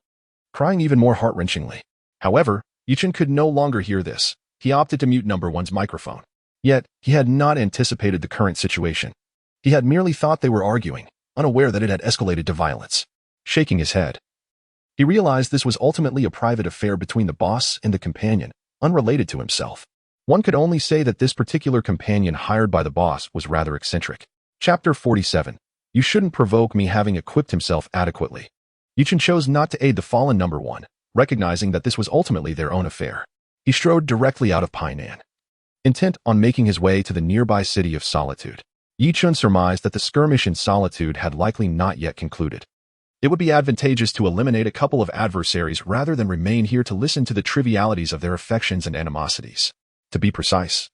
crying even more heart-wrenchingly. However, Yichen could no longer hear this. He opted to mute Number 1's microphone. Yet, he had not anticipated the current situation. He had merely thought they were arguing, unaware that it had escalated to violence. Shaking his head, he realized this was ultimately a private affair between the boss and the companion, unrelated to himself. One could only say that this particular companion hired by the boss was rather eccentric. Chapter 47. You shouldn't provoke me, having equipped himself adequately. Yichen chose not to aid the fallen Number 1, recognizing that this was ultimately their own affair. He strode directly out of Painan, intent on making his way to the nearby city of Solitude. Yichen surmised that the skirmish in Solitude had likely not yet concluded. It would be advantageous to eliminate a couple of adversaries rather than remain here to listen to the trivialities of their affections and animosities. To be precise,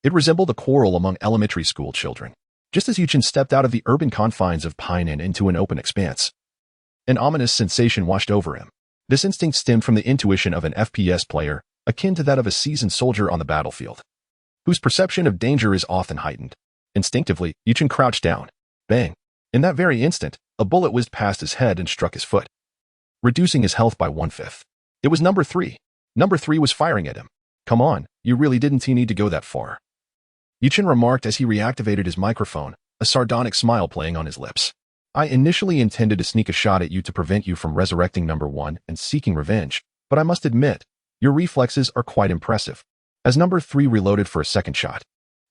it resembled a quarrel among elementary school children. Just as Yichen stepped out of the urban confines of Painan into an open expanse, an ominous sensation washed over him. This instinct stemmed from the intuition of an FPS player, akin to that of a seasoned soldier on the battlefield, whose perception of danger is often heightened. Instinctively, Yichen crouched down. Bang! In that very instant, a bullet whizzed past his head and struck his foot, reducing his health by 1/5. It was Number 3. Number 3 was firing at him. "Come on, you really didn't need to go that far," Yichen remarked as he reactivated his microphone, a sardonic smile playing on his lips. "I initially intended to sneak a shot at you to prevent you from resurrecting Number 1 and seeking revenge, but I must admit, your reflexes are quite impressive." As Number 3 reloaded for a second shot,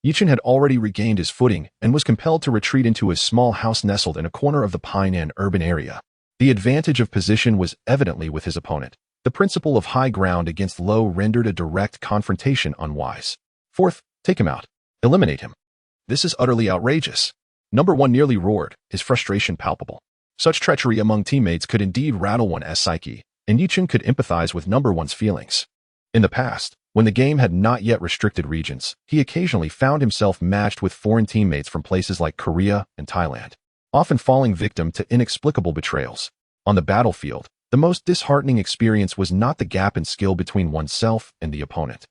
Yichen had already regained his footing and was compelled to retreat into his small house nestled in a corner of the Painan urban area. The advantage of position was evidently with his opponent. The principle of high ground against low rendered a direct confrontation unwise. Fourth, take him out. Eliminate him. This is utterly outrageous. Number 1 nearly roared, his frustration palpable. Such treachery among teammates could indeed rattle one's psyche, and Yichen could empathize with Number 1's feelings. In the past, when the game had not yet restricted regions, he occasionally found himself matched with foreign teammates from places like Korea and Thailand, often falling victim to inexplicable betrayals. On the battlefield, the most disheartening experience was not the gap in skill between oneself and the opponent,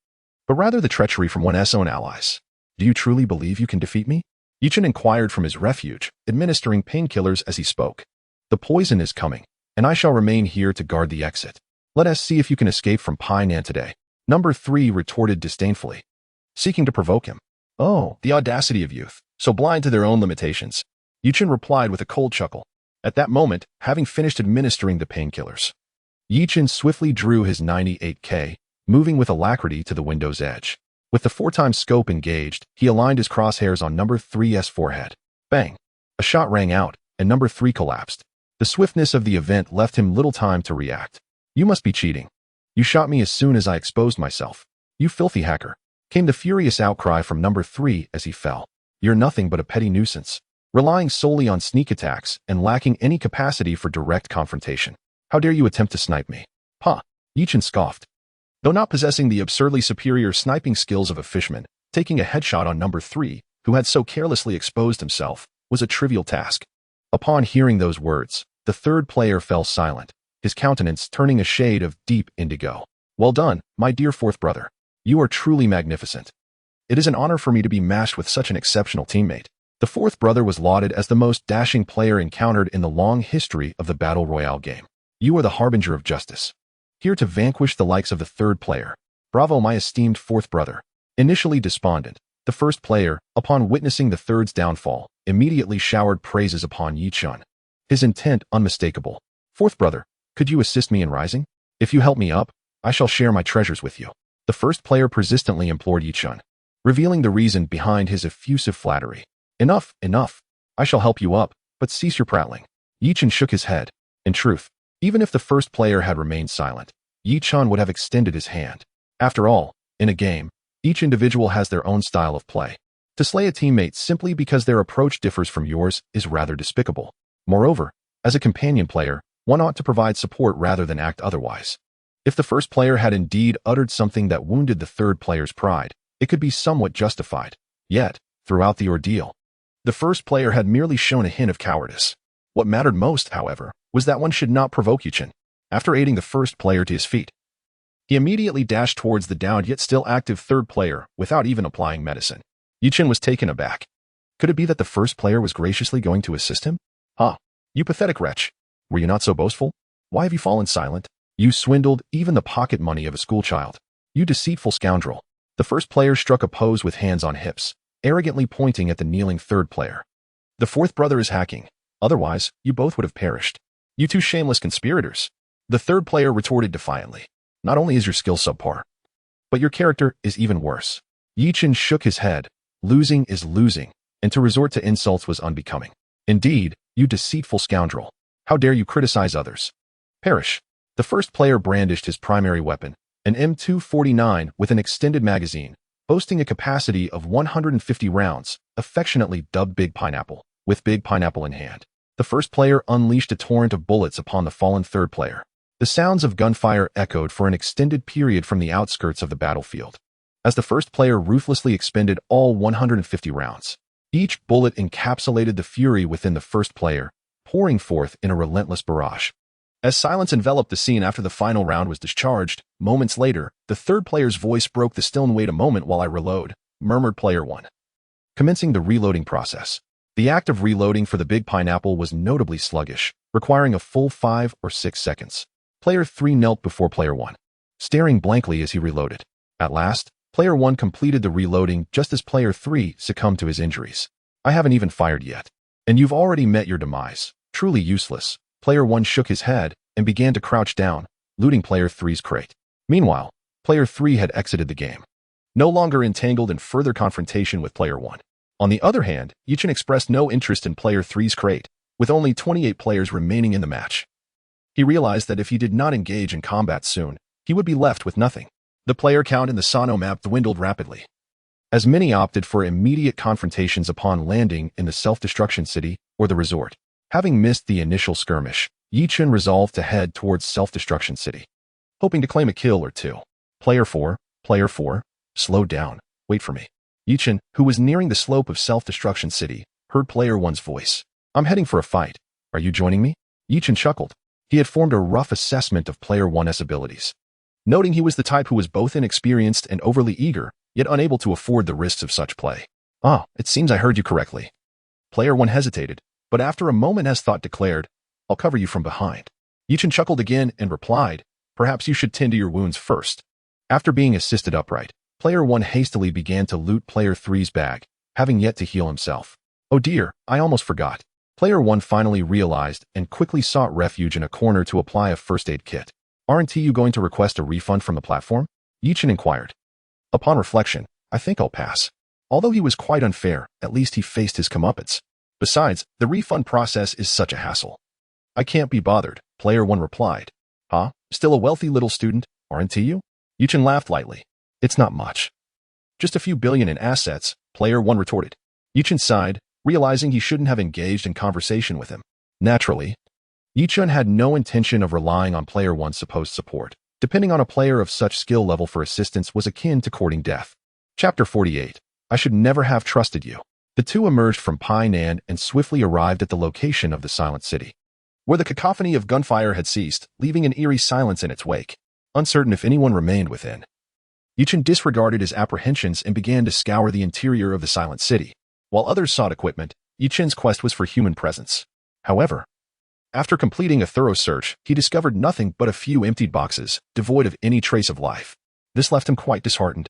but rather the treachery from one's own allies. "Do you truly believe you can defeat me?" Yichen inquired from his refuge, administering painkillers as he spoke. "The poison is coming, and I shall remain here to guard the exit. Let us see if you can escape from Painan today." Number 3 retorted disdainfully, seeking to provoke him. "Oh, the audacity of youth, so blind to their own limitations," Yichen replied with a cold chuckle. At that moment, having finished administering the painkillers, Yichen swiftly drew his 98K, moving with alacrity to the window's edge. With the 4x scope engaged, he aligned his crosshairs on Number 3's forehead. Bang! A shot rang out, and Number 3 collapsed. The swiftness of the event left him little time to react. "You must be cheating. You shot me as soon as I exposed myself. You filthy hacker," came the furious outcry from Number 3 as he fell. "You're nothing but a petty nuisance, relying solely on sneak attacks and lacking any capacity for direct confrontation. How dare you attempt to snipe me?" "Huh," Yichen scoffed. Though not possessing the absurdly superior sniping skills of a fisherman, taking a headshot on Number 3, who had so carelessly exposed himself, was a trivial task. Upon hearing those words, the third player fell silent, his countenance turning a shade of deep indigo. "Well done, my dear fourth brother. You are truly magnificent. It is an honor for me to be matched with such an exceptional teammate." The fourth brother was lauded as the most dashing player encountered in the long history of the Battle Royale game. "You are the harbinger of justice, here to vanquish the likes of the third player. Bravo, my esteemed fourth brother." Initially despondent, the first player, upon witnessing the third's downfall, immediately showered praises upon Yichen, his intent unmistakable. "Fourth brother, could you assist me in rising? If you help me up, I shall share my treasures with you." The first player persistently implored Yichen, revealing the reason behind his effusive flattery. Enough, enough. I shall help you up, but cease your prattling." Yichen shook his head. In truth, even if the first player had remained silent, Yichen would have extended his hand. After all, in a game, each individual has their own style of play. To slay a teammate simply because their approach differs from yours is rather despicable. Moreover, as a companion player, one ought to provide support rather than act otherwise. If the first player had indeed uttered something that wounded the third player's pride, it could be somewhat justified. Yet, throughout the ordeal, The first player had merely shown a hint of cowardice. What mattered most, however, was that one should not provoke Yuchen. After aiding the first player to his feet, he immediately dashed towards the downed yet still active third player without even applying medicine. Yuchen was taken aback. Could it be that the first player was graciously going to assist him? Ah, you pathetic wretch. Were you not so boastful? Why have you fallen silent? You swindled even the pocket money of a schoolchild. You deceitful scoundrel. The first player struck a pose with hands on hips, arrogantly pointing at the kneeling third player. The fourth brother is hacking. Otherwise, you both would have perished. You two shameless conspirators. The third player retorted defiantly. Not only is your skill subpar, but your character is even worse. Yuchen shook his head. Losing is losing, and to resort to insults was unbecoming. Indeed, you deceitful scoundrel. How dare you criticize others? Perish. The first player brandished his primary weapon, an M249 with an extended magazine, boasting a capacity of 150 rounds, affectionately dubbed Big Pineapple. With Big Pineapple in hand, the first player unleashed a torrent of bullets upon the fallen third player. The sounds of gunfire echoed for an extended period from the outskirts of the battlefield, as the first player ruthlessly expended all 150 rounds. Each bullet encapsulated the fury within the first player, pouring forth in a relentless barrage. As silence enveloped the scene after the final round was discharged, moments later, the third player's voice broke the still. "Wait a moment while I reload," murmured player one, commencing the reloading process. The act of reloading for the Big Pineapple was notably sluggish, requiring a full 5 or 6 seconds. Player 3 knelt before player 1, staring blankly as he reloaded. At last, player 1 completed the reloading just as player 3 succumbed to his injuries. "I haven't even fired yet, and you've already met your demise. Truly useless." Player 1 shook his head and began to crouch down, looting player 3's crate. Meanwhile, player 3 had exited the game, no longer entangled in further confrontation with player 1. On the other hand, Yuchen expressed no interest in player 3's crate, with only 28 players remaining in the match. He realized that if he did not engage in combat soon, he would be left with nothing. The player count in the Sano map dwindled rapidly, as many opted for immediate confrontations upon landing in the self-destruction city or the resort. Having missed the initial skirmish, Yuchen resolved to head towards self-destruction city, hoping to claim a kill or two. Player 4, slow down, wait for me. Yuchen, who was nearing the slope of self-destruction city, heard player 1's voice. "I'm heading for a fight. Are you joining me?" Yuchen chuckled. He had formed a rough assessment of player 1's abilities, noting he was the type who was both inexperienced and overly eager, yet unable to afford the risks of such play. "Ah, it seems I heard you correctly." Player 1 hesitated, but after a moment as thought declared, "I'll cover you from behind." Yuchen chuckled again and replied, "Perhaps you should tend to your wounds first." After being assisted upright, player 1 hastily began to loot player 3's bag, having yet to heal himself. "Oh dear, I almost forgot." Player 1 finally realized and quickly sought refuge in a corner to apply a first aid kit. "Aren't you going to request a refund from the platform?" Yuchen inquired. Upon reflection, "I think I'll pass." Although he was quite unfair, at least he faced his comeuppance. Besides, the refund process is such a hassle. "I can't be bothered," player 1 replied. "Huh? Still a wealthy little student, aren't you?" Yuchen laughed lightly. "It's not much. Just a few billion in assets," player 1 retorted. Yuchen sighed, realizing he shouldn't have engaged in conversation with him. Naturally, Yuchen had no intention of relying on player 1's supposed support. Depending on a player of such skill level for assistance was akin to courting death. Chapter 48. I should never have trusted you. The two emerged from Painan and swiftly arrived at the location of the Silent City, where the cacophony of gunfire had ceased, leaving an eerie silence in its wake, uncertain if anyone remained within. Yuchen disregarded his apprehensions and began to scour the interior of the Silent City. While others sought equipment, Yuchen's quest was for human presence. However, after completing a thorough search, he discovered nothing but a few emptied boxes, devoid of any trace of life. This left him quite disheartened.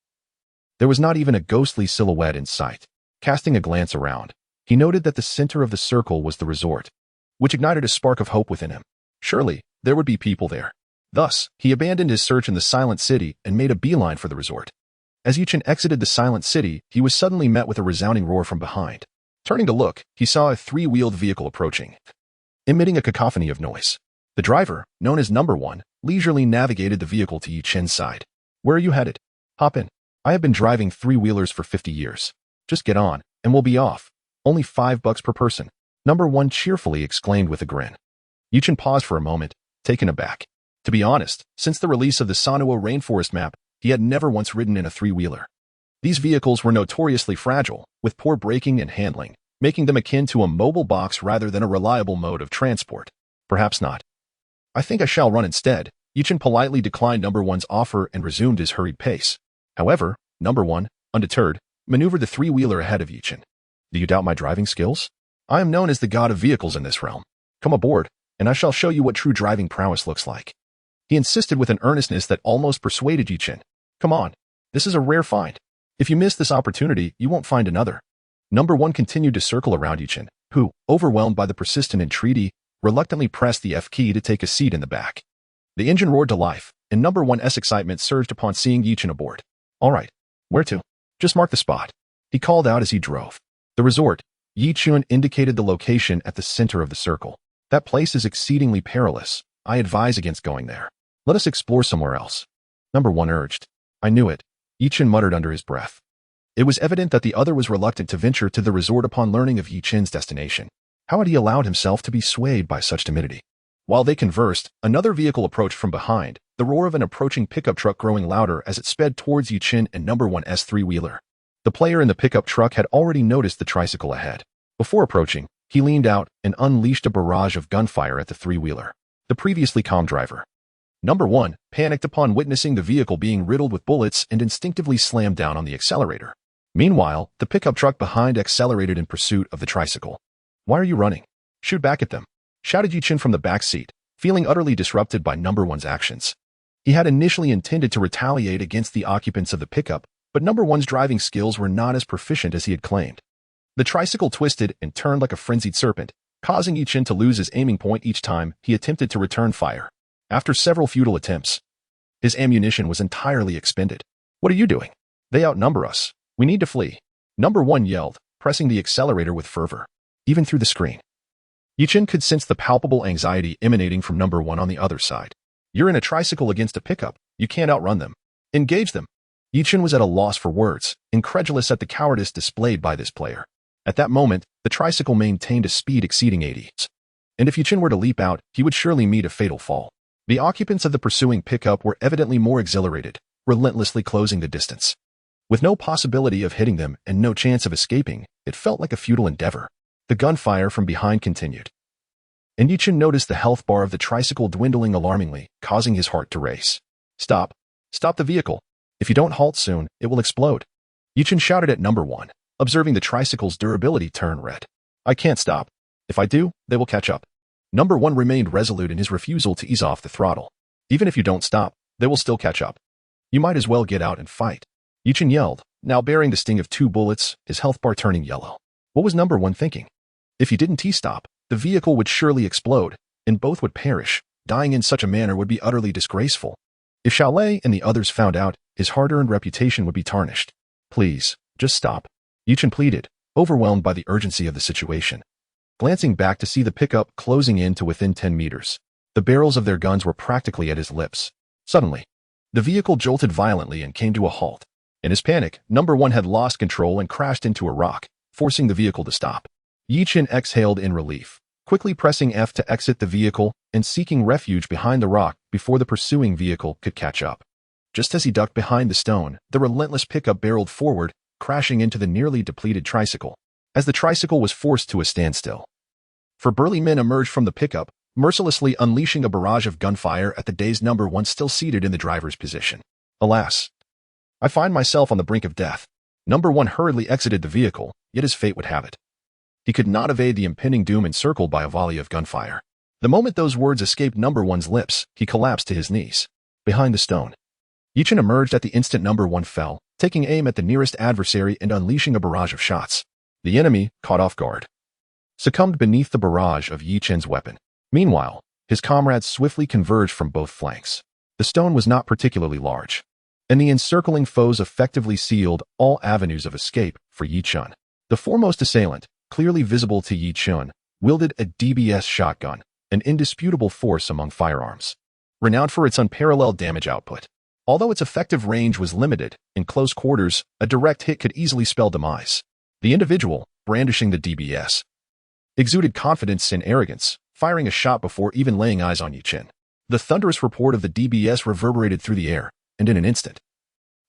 There was not even a ghostly silhouette in sight. Casting a glance around, he noted that the center of the circle was the resort, which ignited a spark of hope within him. Surely, there would be people there. Thus, he abandoned his search in the Silent City and made a beeline for the resort. As Yuchen exited the Silent City, he was suddenly met with a resounding roar from behind. Turning to look, he saw a 3-wheeled vehicle approaching, emitting a cacophony of noise. The driver, known as Number 1, leisurely navigated the vehicle to Yuchen's side. "Where are you headed?" "Hop in. I have been driving 3-wheelers for 50 years. Just get on, and we'll be off. Only $5 per person." Number 1 cheerfully exclaimed with a grin. Yuchen paused for a moment, taken aback. To be honest, since the release of the Sanua Rainforest map, he had never once ridden in a 3-wheeler. These vehicles were notoriously fragile, with poor braking and handling, making them akin to a mobile box rather than a reliable mode of transport. Perhaps not. I think I shall run instead. Yichen politely declined number one's offer and resumed his hurried pace. However, number one, undeterred, maneuvered the three-wheeler ahead of Yichen. Do you doubt my driving skills? I am known as the god of vehicles in this realm. Come aboard, and I shall show you what true driving prowess looks like. He insisted with an earnestness that almost persuaded Yichen. Come on, this is a rare find. If you miss this opportunity, you won't find another. Number one continued to circle around Yichen, who, overwhelmed by the persistent entreaty, reluctantly pressed the F key to take a seat in the back. The engine roared to life, and number one's excitement surged upon seeing Yichen aboard. All right, where to? Just mark the spot. He called out as he drove. The resort. Yichen indicated the location at the center of the circle. That place is exceedingly perilous. I advise against going there. Let us explore somewhere else. Number one urged. I knew it. Yichen muttered under his breath. It was evident that the other was reluctant to venture to the resort upon learning of Yichen's destination. How had he allowed himself to be swayed by such timidity? While they conversed, another vehicle approached from behind, the roar of an approaching pickup truck growing louder as it sped towards Yichen and number one's three-wheeler. The player in the pickup truck had already noticed the tricycle ahead. Before approaching, he leaned out and unleashed a barrage of gunfire at the three-wheeler. The previously calm driver. Number one panicked upon witnessing the vehicle being riddled with bullets and instinctively slammed down on the accelerator. Meanwhile, the pickup truck behind accelerated in pursuit of the tricycle. Why are you running? Shoot back at them, shouted Yichen from the back seat, feeling utterly disrupted by number one's actions. He had initially intended to retaliate against the occupants of the pickup, but number one's driving skills were not as proficient as he had claimed. The tricycle twisted and turned like a frenzied serpent, causing Yichen to lose his aiming point each time he attempted to return fire. After several futile attempts, his ammunition was entirely expended. What are you doing? They outnumber us. We need to flee. Number one yelled, pressing the accelerator with fervor. Even through the screen, Yichen could sense the palpable anxiety emanating from number one on the other side. You're in a tricycle against a pickup. You can't outrun them. Engage them. Yichen was at a loss for words, incredulous at the cowardice displayed by this player. At that moment, the tricycle maintained a speed exceeding 80. And if Yichen were to leap out, he would surely meet a fatal fall. The occupants of the pursuing pickup were evidently more exhilarated, relentlessly closing the distance. With no possibility of hitting them and no chance of escaping, it felt like a futile endeavor. The gunfire from behind continued. And Yichen noticed the health bar of the tricycle dwindling alarmingly, causing his heart to race. Stop. Stop the vehicle. If you don't halt soon, it will explode. Yichen shouted at number one, observing the tricycle's durability turn red. I can't stop. If I do, they will catch up. Number one remained resolute in his refusal to ease off the throttle. Even if you don't stop, they will still catch up. You might as well get out and fight. Yichen yelled, now bearing the sting of 2 bullets, his health bar turning yellow. What was number one thinking? If he didn't T-stop, the vehicle would surely explode, and both would perish. Dying in such a manner would be utterly disgraceful. If Chalet and the others found out, his hard-earned reputation would be tarnished. Please, just stop. Yichen pleaded, overwhelmed by the urgency of the situation. Glancing back to see the pickup closing in to within 10 meters, the barrels of their guns were practically at his lips. Suddenly, the vehicle jolted violently and came to a halt. In his panic, number one had lost control and crashed into a rock, forcing the vehicle to stop. Yichen exhaled in relief, quickly pressing F to exit the vehicle and seeking refuge behind the rock before the pursuing vehicle could catch up. Just as he ducked behind the stone, the relentless pickup barreled forward, crashing into the nearly depleted tricycle, as the tricycle was forced to a standstill. 4 burly men emerged from the pickup, mercilessly unleashing a barrage of gunfire at the dazed number one still seated in the driver's position. Alas, I find myself on the brink of death. Number one hurriedly exited the vehicle, yet his fate would have it. He could not evade the impending doom encircled by a volley of gunfire. The moment those words escaped number one's lips, he collapsed to his knees. Behind the stone, Yichen emerged at the instant number one fell, taking aim at the nearest adversary and unleashing a barrage of shots. The enemy, caught off guard, succumbed beneath the barrage of Yichen's weapon. Meanwhile, his comrades swiftly converged from both flanks. The stone was not particularly large, and the encircling foes effectively sealed all avenues of escape for Yichen. The foremost assailant, clearly visible to Yichen, wielded a DBS shotgun, an indisputable force among firearms, renowned for its unparalleled damage output. Although its effective range was limited, in close quarters, a direct hit could easily spell demise. The individual, brandishing the DBS, exuded confidence and arrogance, firing a shot before even laying eyes on Yichen. The thunderous report of the DBS reverberated through the air, and in an instant,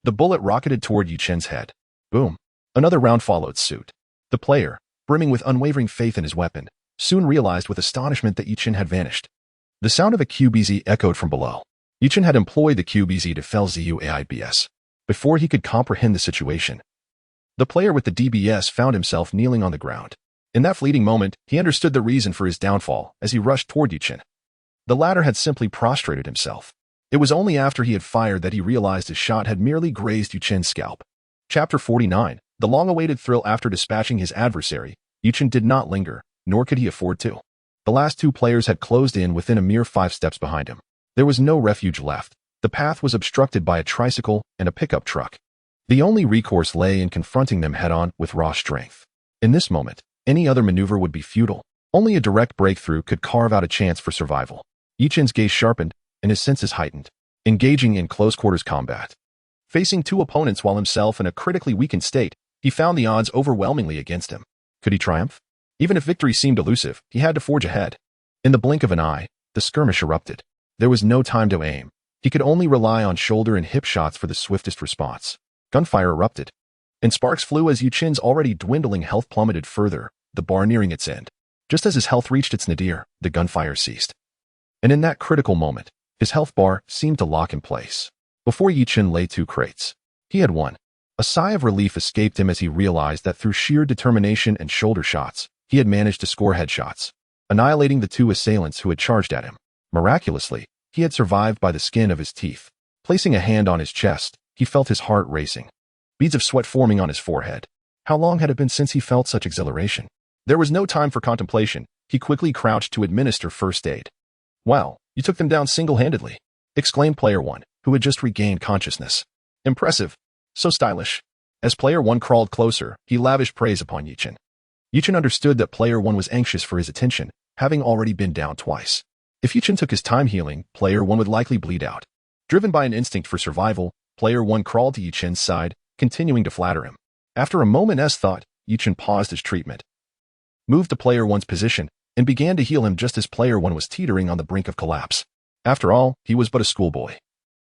the bullet rocketed toward Yichen's head. Boom. Another round followed suit. The player, brimming with unwavering faith in his weapon, soon realized with astonishment that Yichin had vanished. The sound of a QBZ echoed from below. Yichin had employed the QBZ to fell ZUAIBS. Before he could comprehend the situation, the player with the DBS found himself kneeling on the ground. In that fleeting moment, he understood the reason for his downfall as he rushed toward Yichin. The latter had simply prostrated himself. It was only after he had fired that he realized his shot had merely grazed Yichin's scalp. Chapter 49. The long-awaited thrill after dispatching his adversary, Yichin did not linger, nor could he afford to. The last two players had closed in within a mere 5 steps behind him. There was no refuge left. The path was obstructed by a tricycle and a pickup truck. The only recourse lay in confronting them head-on with raw strength. In this moment, any other maneuver would be futile. Only a direct breakthrough could carve out a chance for survival. Yichin's gaze sharpened, and his senses heightened, engaging in close-quarters combat. Facing 2 opponents while himself in a critically weakened state, he found the odds overwhelmingly against him. Could he triumph? Even if victory seemed elusive, he had to forge ahead. In the blink of an eye, the skirmish erupted. There was no time to aim. He could only rely on shoulder and hip shots for the swiftest response. Gunfire erupted, and sparks flew as Yichin's already dwindling health plummeted further, the bar nearing its end. Just as his health reached its nadir, the gunfire ceased. And in that critical moment, his health bar seemed to lock in place. Before Yichin lay 2 crates. He had won. A sigh of relief escaped him as he realized that through sheer determination and shoulder shots, he had managed to score headshots, annihilating the 2 assailants who had charged at him. Miraculously, he had survived by the skin of his teeth. Placing a hand on his chest, he felt his heart racing, beads of sweat forming on his forehead. How long had it been since he felt such exhilaration? There was no time for contemplation. He quickly crouched to administer first aid. "Wow, you took them down single-handedly," exclaimed Player 1, who had just regained consciousness. "Impressive. So stylish." As Player 1 crawled closer, he lavished praise upon Yichin. Yichin understood that Player 1 was anxious for his attention, having already been down twice. If Yichin took his time healing, Player 1 would likely bleed out. Driven by an instinct for survival, Player 1 crawled to Yichin's side, continuing to flatter him. After a moment's thought, Yichin paused his treatment, moved to Player 1's position, and began to heal him just as Player 1 was teetering on the brink of collapse. After all, he was but a schoolboy.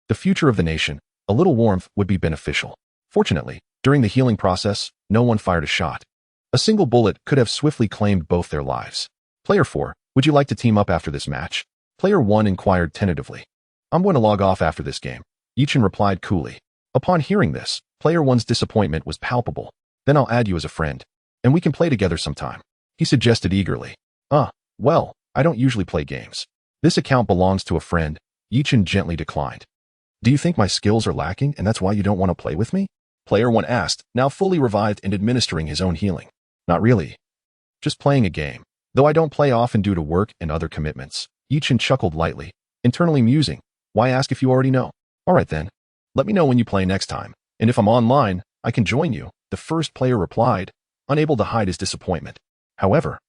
The future of the nation, a little warmth would be beneficial. Fortunately, during the healing process, no one fired a shot. A single bullet could have swiftly claimed both their lives. "Player 4, would you like to team up after this match?" Player 1 inquired tentatively. "I'm going to log off after this game," Yichin replied coolly. Upon hearing this, Player 1's disappointment was palpable. "Then I'll add you as a friend, and we can play together sometime," he suggested eagerly. Well, I don't usually play games. This account belongs to a friend," Yichin gently declined. "Do you think my skills are lacking and that's why you don't want to play with me?" Player 1 asked, now fully revived and administering his own healing. "Not really. Just playing a game. Though I don't play often due to work and other commitments." Yichin chuckled lightly, internally musing, "Why ask if you already know? All right then. Let me know when you play next time, and if I'm online, I can join you," the first player replied, unable to hide his disappointment. However,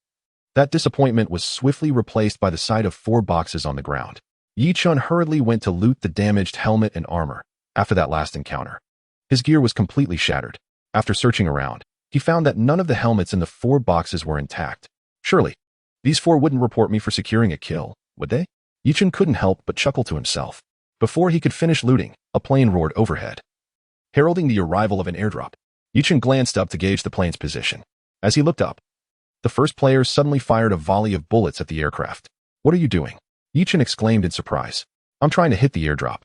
that disappointment was swiftly replaced by the sight of 4 boxes on the ground. Yichin hurriedly went to loot the damaged helmet and armor. After that last encounter, his gear was completely shattered. After searching around, he found that none of the helmets in the 4 boxes were intact. Surely, these 4 wouldn't report me for securing a kill, would they? Yichin couldn't help but chuckle to himself. Before he could finish looting, a plane roared overhead, heralding the arrival of an airdrop. Yichin glanced up to gauge the plane's position. As he looked up, the first player suddenly fired a volley of bullets at the aircraft. "What are you doing?" Yichin exclaimed in surprise. "I'm trying to hit the airdrop.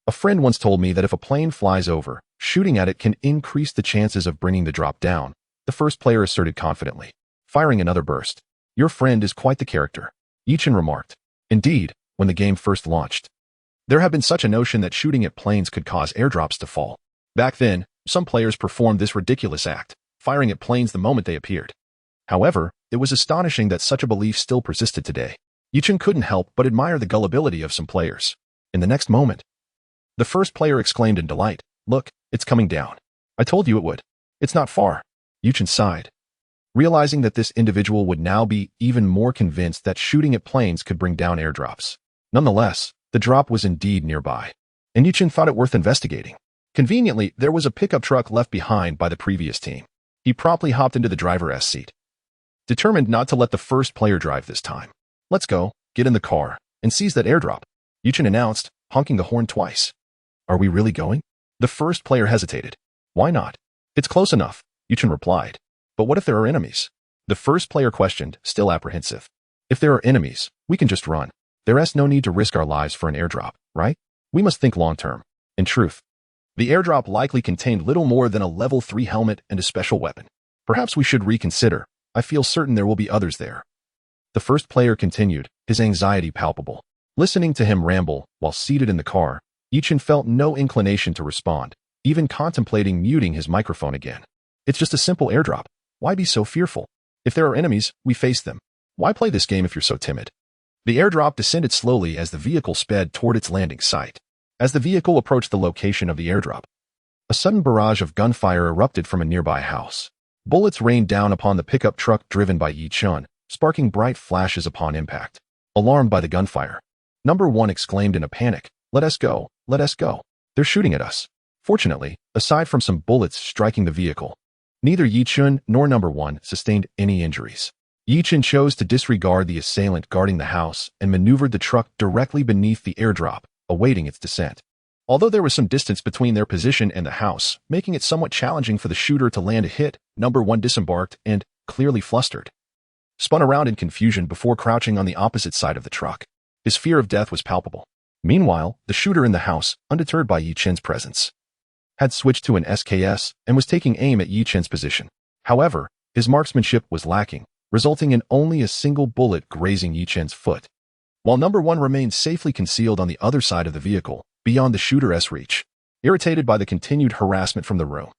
A friend once told me that if a plane flies over, shooting at it can increase the chances of bringing the drop down," the first player asserted confidently, firing another burst. "Your friend is quite the character," Yichin remarked. Indeed, when the game first launched, there had been such a notion that shooting at planes could cause airdrops to fall. Back then, some players performed this ridiculous act, firing at planes the moment they appeared. However, it was astonishing that such a belief still persisted today. Yichin couldn't help but admire the gullibility of some players. In the next moment, the first player exclaimed in delight, "Look, it's coming down. I told you it would. It's not far." Yichin sighed, realizing that this individual would now be even more convinced that shooting at planes could bring down airdrops. Nonetheless, the drop was indeed nearby, and Yichin thought it worth investigating. Conveniently, there was a pickup truck left behind by the previous team. He promptly hopped into the driver's seat, determined not to let the first player drive this time. "Let's go, get in the car, and seize that airdrop," Yichin announced, honking the horn twice. "Are we really going?" The first player hesitated. "Why not? It's close enough," Yichin replied. "But what if there are enemies?" The first player questioned, still apprehensive. If there are enemies, we can just run. There's no need to risk our lives for an airdrop, right? We must think long-term. In truth, the airdrop likely contained little more than a level 3 helmet and a special weapon. Perhaps we should reconsider. I feel certain there will be others there. The first player continued, his anxiety palpable. Listening to him ramble while seated in the car, Yichin felt no inclination to respond, even contemplating muting his microphone again. It's just a simple airdrop. Why be so fearful? If there are enemies, we face them. Why play this game if you're so timid? The airdrop descended slowly as the vehicle sped toward its landing site. As the vehicle approached the location of the airdrop, a sudden barrage of gunfire erupted from a nearby house. Bullets rained down upon the pickup truck driven by Yichin, sparking bright flashes upon impact. Alarmed by the gunfire, Number 1 exclaimed in a panic, "Let us go, let us go. They're shooting at us." Fortunately, aside from some bullets striking the vehicle, neither Yichin nor Number 1 sustained any injuries. Yichin chose to disregard the assailant guarding the house and maneuvered the truck directly beneath the airdrop, awaiting its descent. Although there was some distance between their position and the house, making it somewhat challenging for the shooter to land a hit, Number 1 disembarked and, clearly flustered, spun around in confusion before crouching on the opposite side of the truck. His fear of death was palpable. Meanwhile, the shooter in the house, undeterred by Yichin's presence, had switched to an SKS and was taking aim at Yichin's position. However, his marksmanship was lacking, resulting in only a single bullet grazing Yichin's foot, while Number 1 remained safely concealed on the other side of the vehicle, beyond the shooter's reach. Irritated by the continued harassment from the room,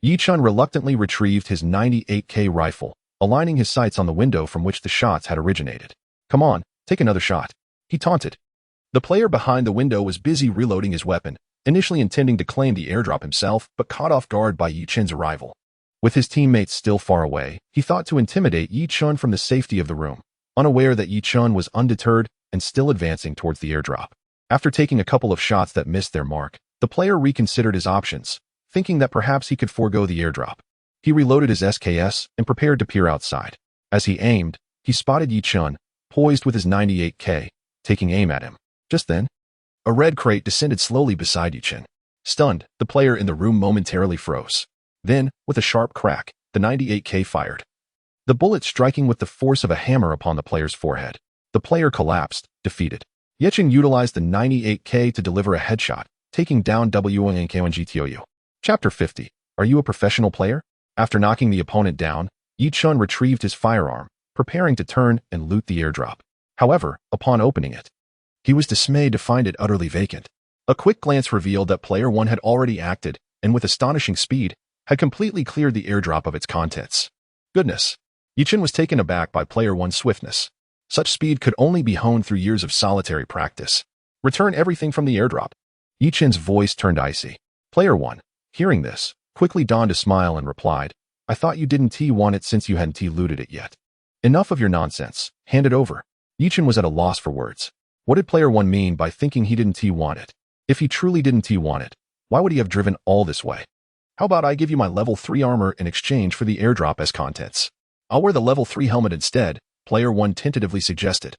Yichin reluctantly retrieved his 98K rifle, aligning his sights on the window from which the shots had originated. "Come on, take another shot," he taunted. The player behind the window was busy reloading his weapon, initially intending to claim the airdrop himself, but caught off guard by Yichin's arrival. With his teammates still far away, he thought to intimidate Yichin from the safety of the room, unaware that Yichin was undeterred and still advancing towards the airdrop. After taking a couple of shots that missed their mark, the player reconsidered his options, thinking that perhaps he could forego the airdrop. He reloaded his SKS and prepared to peer outside. As he aimed, he spotted Yichin, poised with his 98K, taking aim at him. Just then, a red crate descended slowly beside Yichin. Stunned, the player in the room momentarily froze. Then, with a sharp crack, the 98K fired, the bullet striking with the force of a hammer upon the player's forehead. The player collapsed, defeated. Yichin utilized the 98K to deliver a headshot, taking down W1NK1GTOU. Chapter 50. Are you a professional player? After knocking the opponent down, Yichin retrieved his firearm, preparing to turn and loot the airdrop. However, upon opening it, he was dismayed to find it utterly vacant. A quick glance revealed that Player 1 had already acted, and with astonishing speed, had completely cleared the airdrop of its contents. Goodness! Yichin was taken aback by Player 1's swiftness. Such speed could only be honed through years of solitary practice. Return everything from the airdrop. Yichin's voice turned icy. Player 1, hearing this, quickly donned a smile and replied, "I thought you didn't want it since you hadn't looted it yet. Enough of your nonsense. Hand it over." Yichin was at a loss for words. What did Player 1 mean by thinking he didn't want it? If he truly didn't want it, why would he have driven all this way? "How about I give you my level 3 armor in exchange for the airdrop as contents? I'll wear the level 3 helmet instead," Player 1 tentatively suggested,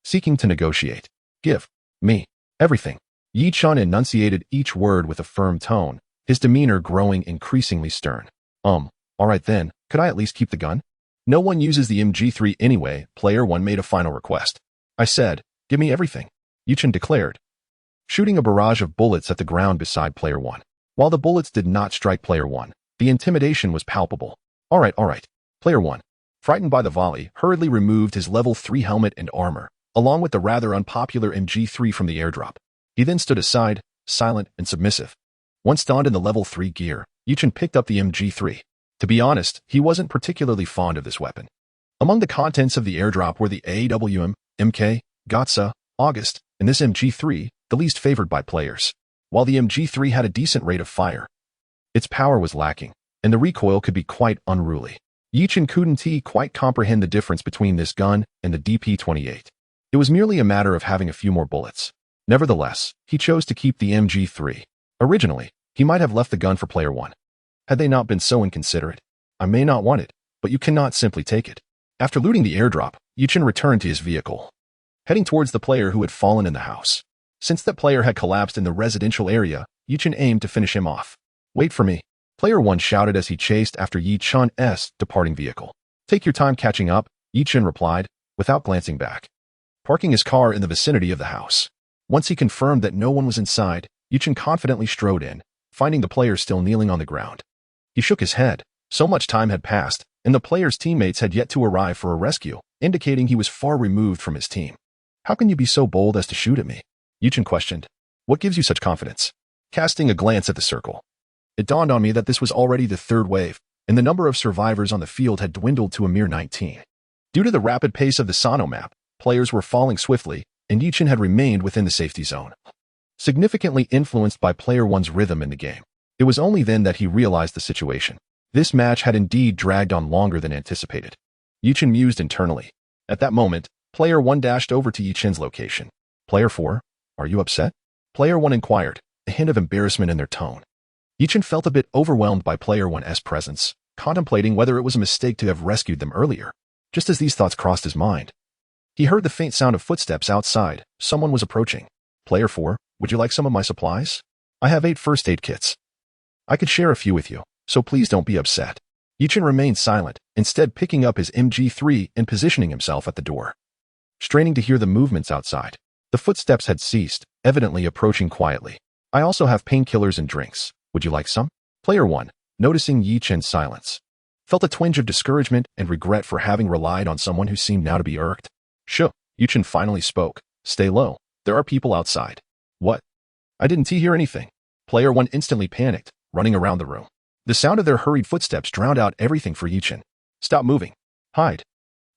seeking to negotiate. "Give me everything." Yichin enunciated each word with a firm tone, his demeanor growing increasingly stern. All right then, could I at least keep the gun? No one uses the MG3 anyway," Player 1 made a final request. "I said, give me everything," Yichin declared, shooting a barrage of bullets at the ground beside Player 1. While the bullets did not strike Player 1, the intimidation was palpable. All right. Player 1, frightened by the volley, hurriedly removed his level 3 helmet and armor, along with the rather unpopular MG3 from the airdrop. He then stood aside, silent and submissive. Once donned in the level 3 gear, Yichin picked up the MG3. To be honest, he wasn't particularly fond of this weapon. Among the contents of the airdrop were the AWM, MK, Gatsa, August, and this MG3, the least favored by players. While the MG3 had a decent rate of fire, its power was lacking, and the recoil could be quite unruly. Yichin couldn't quite comprehend the difference between this gun and the DP-28. It was merely a matter of having a few more bullets. Nevertheless, he chose to keep the MG3. Originally, he might have left the gun for Player 1. Had they not been so inconsiderate. "I may not want it, but you cannot simply take it." After looting the airdrop, Yichin returned to his vehicle, heading towards the player who had fallen in the house. Since that player had collapsed in the residential area, Yichin aimed to finish him off. "Wait for me," Player 1 shouted as he chased after Yichin's departing vehicle. Take your time catching up, Yichin replied, without glancing back, parking his car in the vicinity of the house. Once he confirmed that no one was inside, Yichin confidently strode in, finding the player still kneeling on the ground. He shook his head. So much time had passed, and the player's teammates had yet to arrive for a rescue, indicating he was far removed from his team. How can you be so bold as to shoot at me? Yichin questioned. What gives you such confidence? Casting a glance at the circle, it dawned on me that this was already the third wave, and the number of survivors on the field had dwindled to a mere 19. Due to the rapid pace of the Sano map, players were falling swiftly, and Yichin had remained within the safety zone. Significantly influenced by Player 1's rhythm in the game, it was only then that he realized the situation. This match had indeed dragged on longer than anticipated. Yichin mused internally. At that moment, Player 1 dashed over to Yichin's location. Player 4, are you upset? Player 1 inquired, a hint of embarrassment in their tone. Yichin felt a bit overwhelmed by Player 1's presence, contemplating whether it was a mistake to have rescued them earlier. Just as these thoughts crossed his mind, he heard the faint sound of footsteps outside. Someone was approaching. Player 4, would you like some of my supplies? I have 8 first aid kits. I could share a few with you, so please don't be upset. Yichin remained silent, instead picking up his MG3 and positioning himself at the door. Straining to hear the movements outside, the footsteps had ceased, evidently approaching quietly. I also have painkillers and drinks. Would you like some? Player 1, noticing Yichin's silence, felt a twinge of discouragement and regret for having relied on someone who seemed now to be irked. Shoo, Yichin finally spoke. Stay low. There are people outside. What? I didn't hear anything. Player 1 instantly panicked, running around the room. The sound of their hurried footsteps drowned out everything for Yichin. Stop moving. Hide.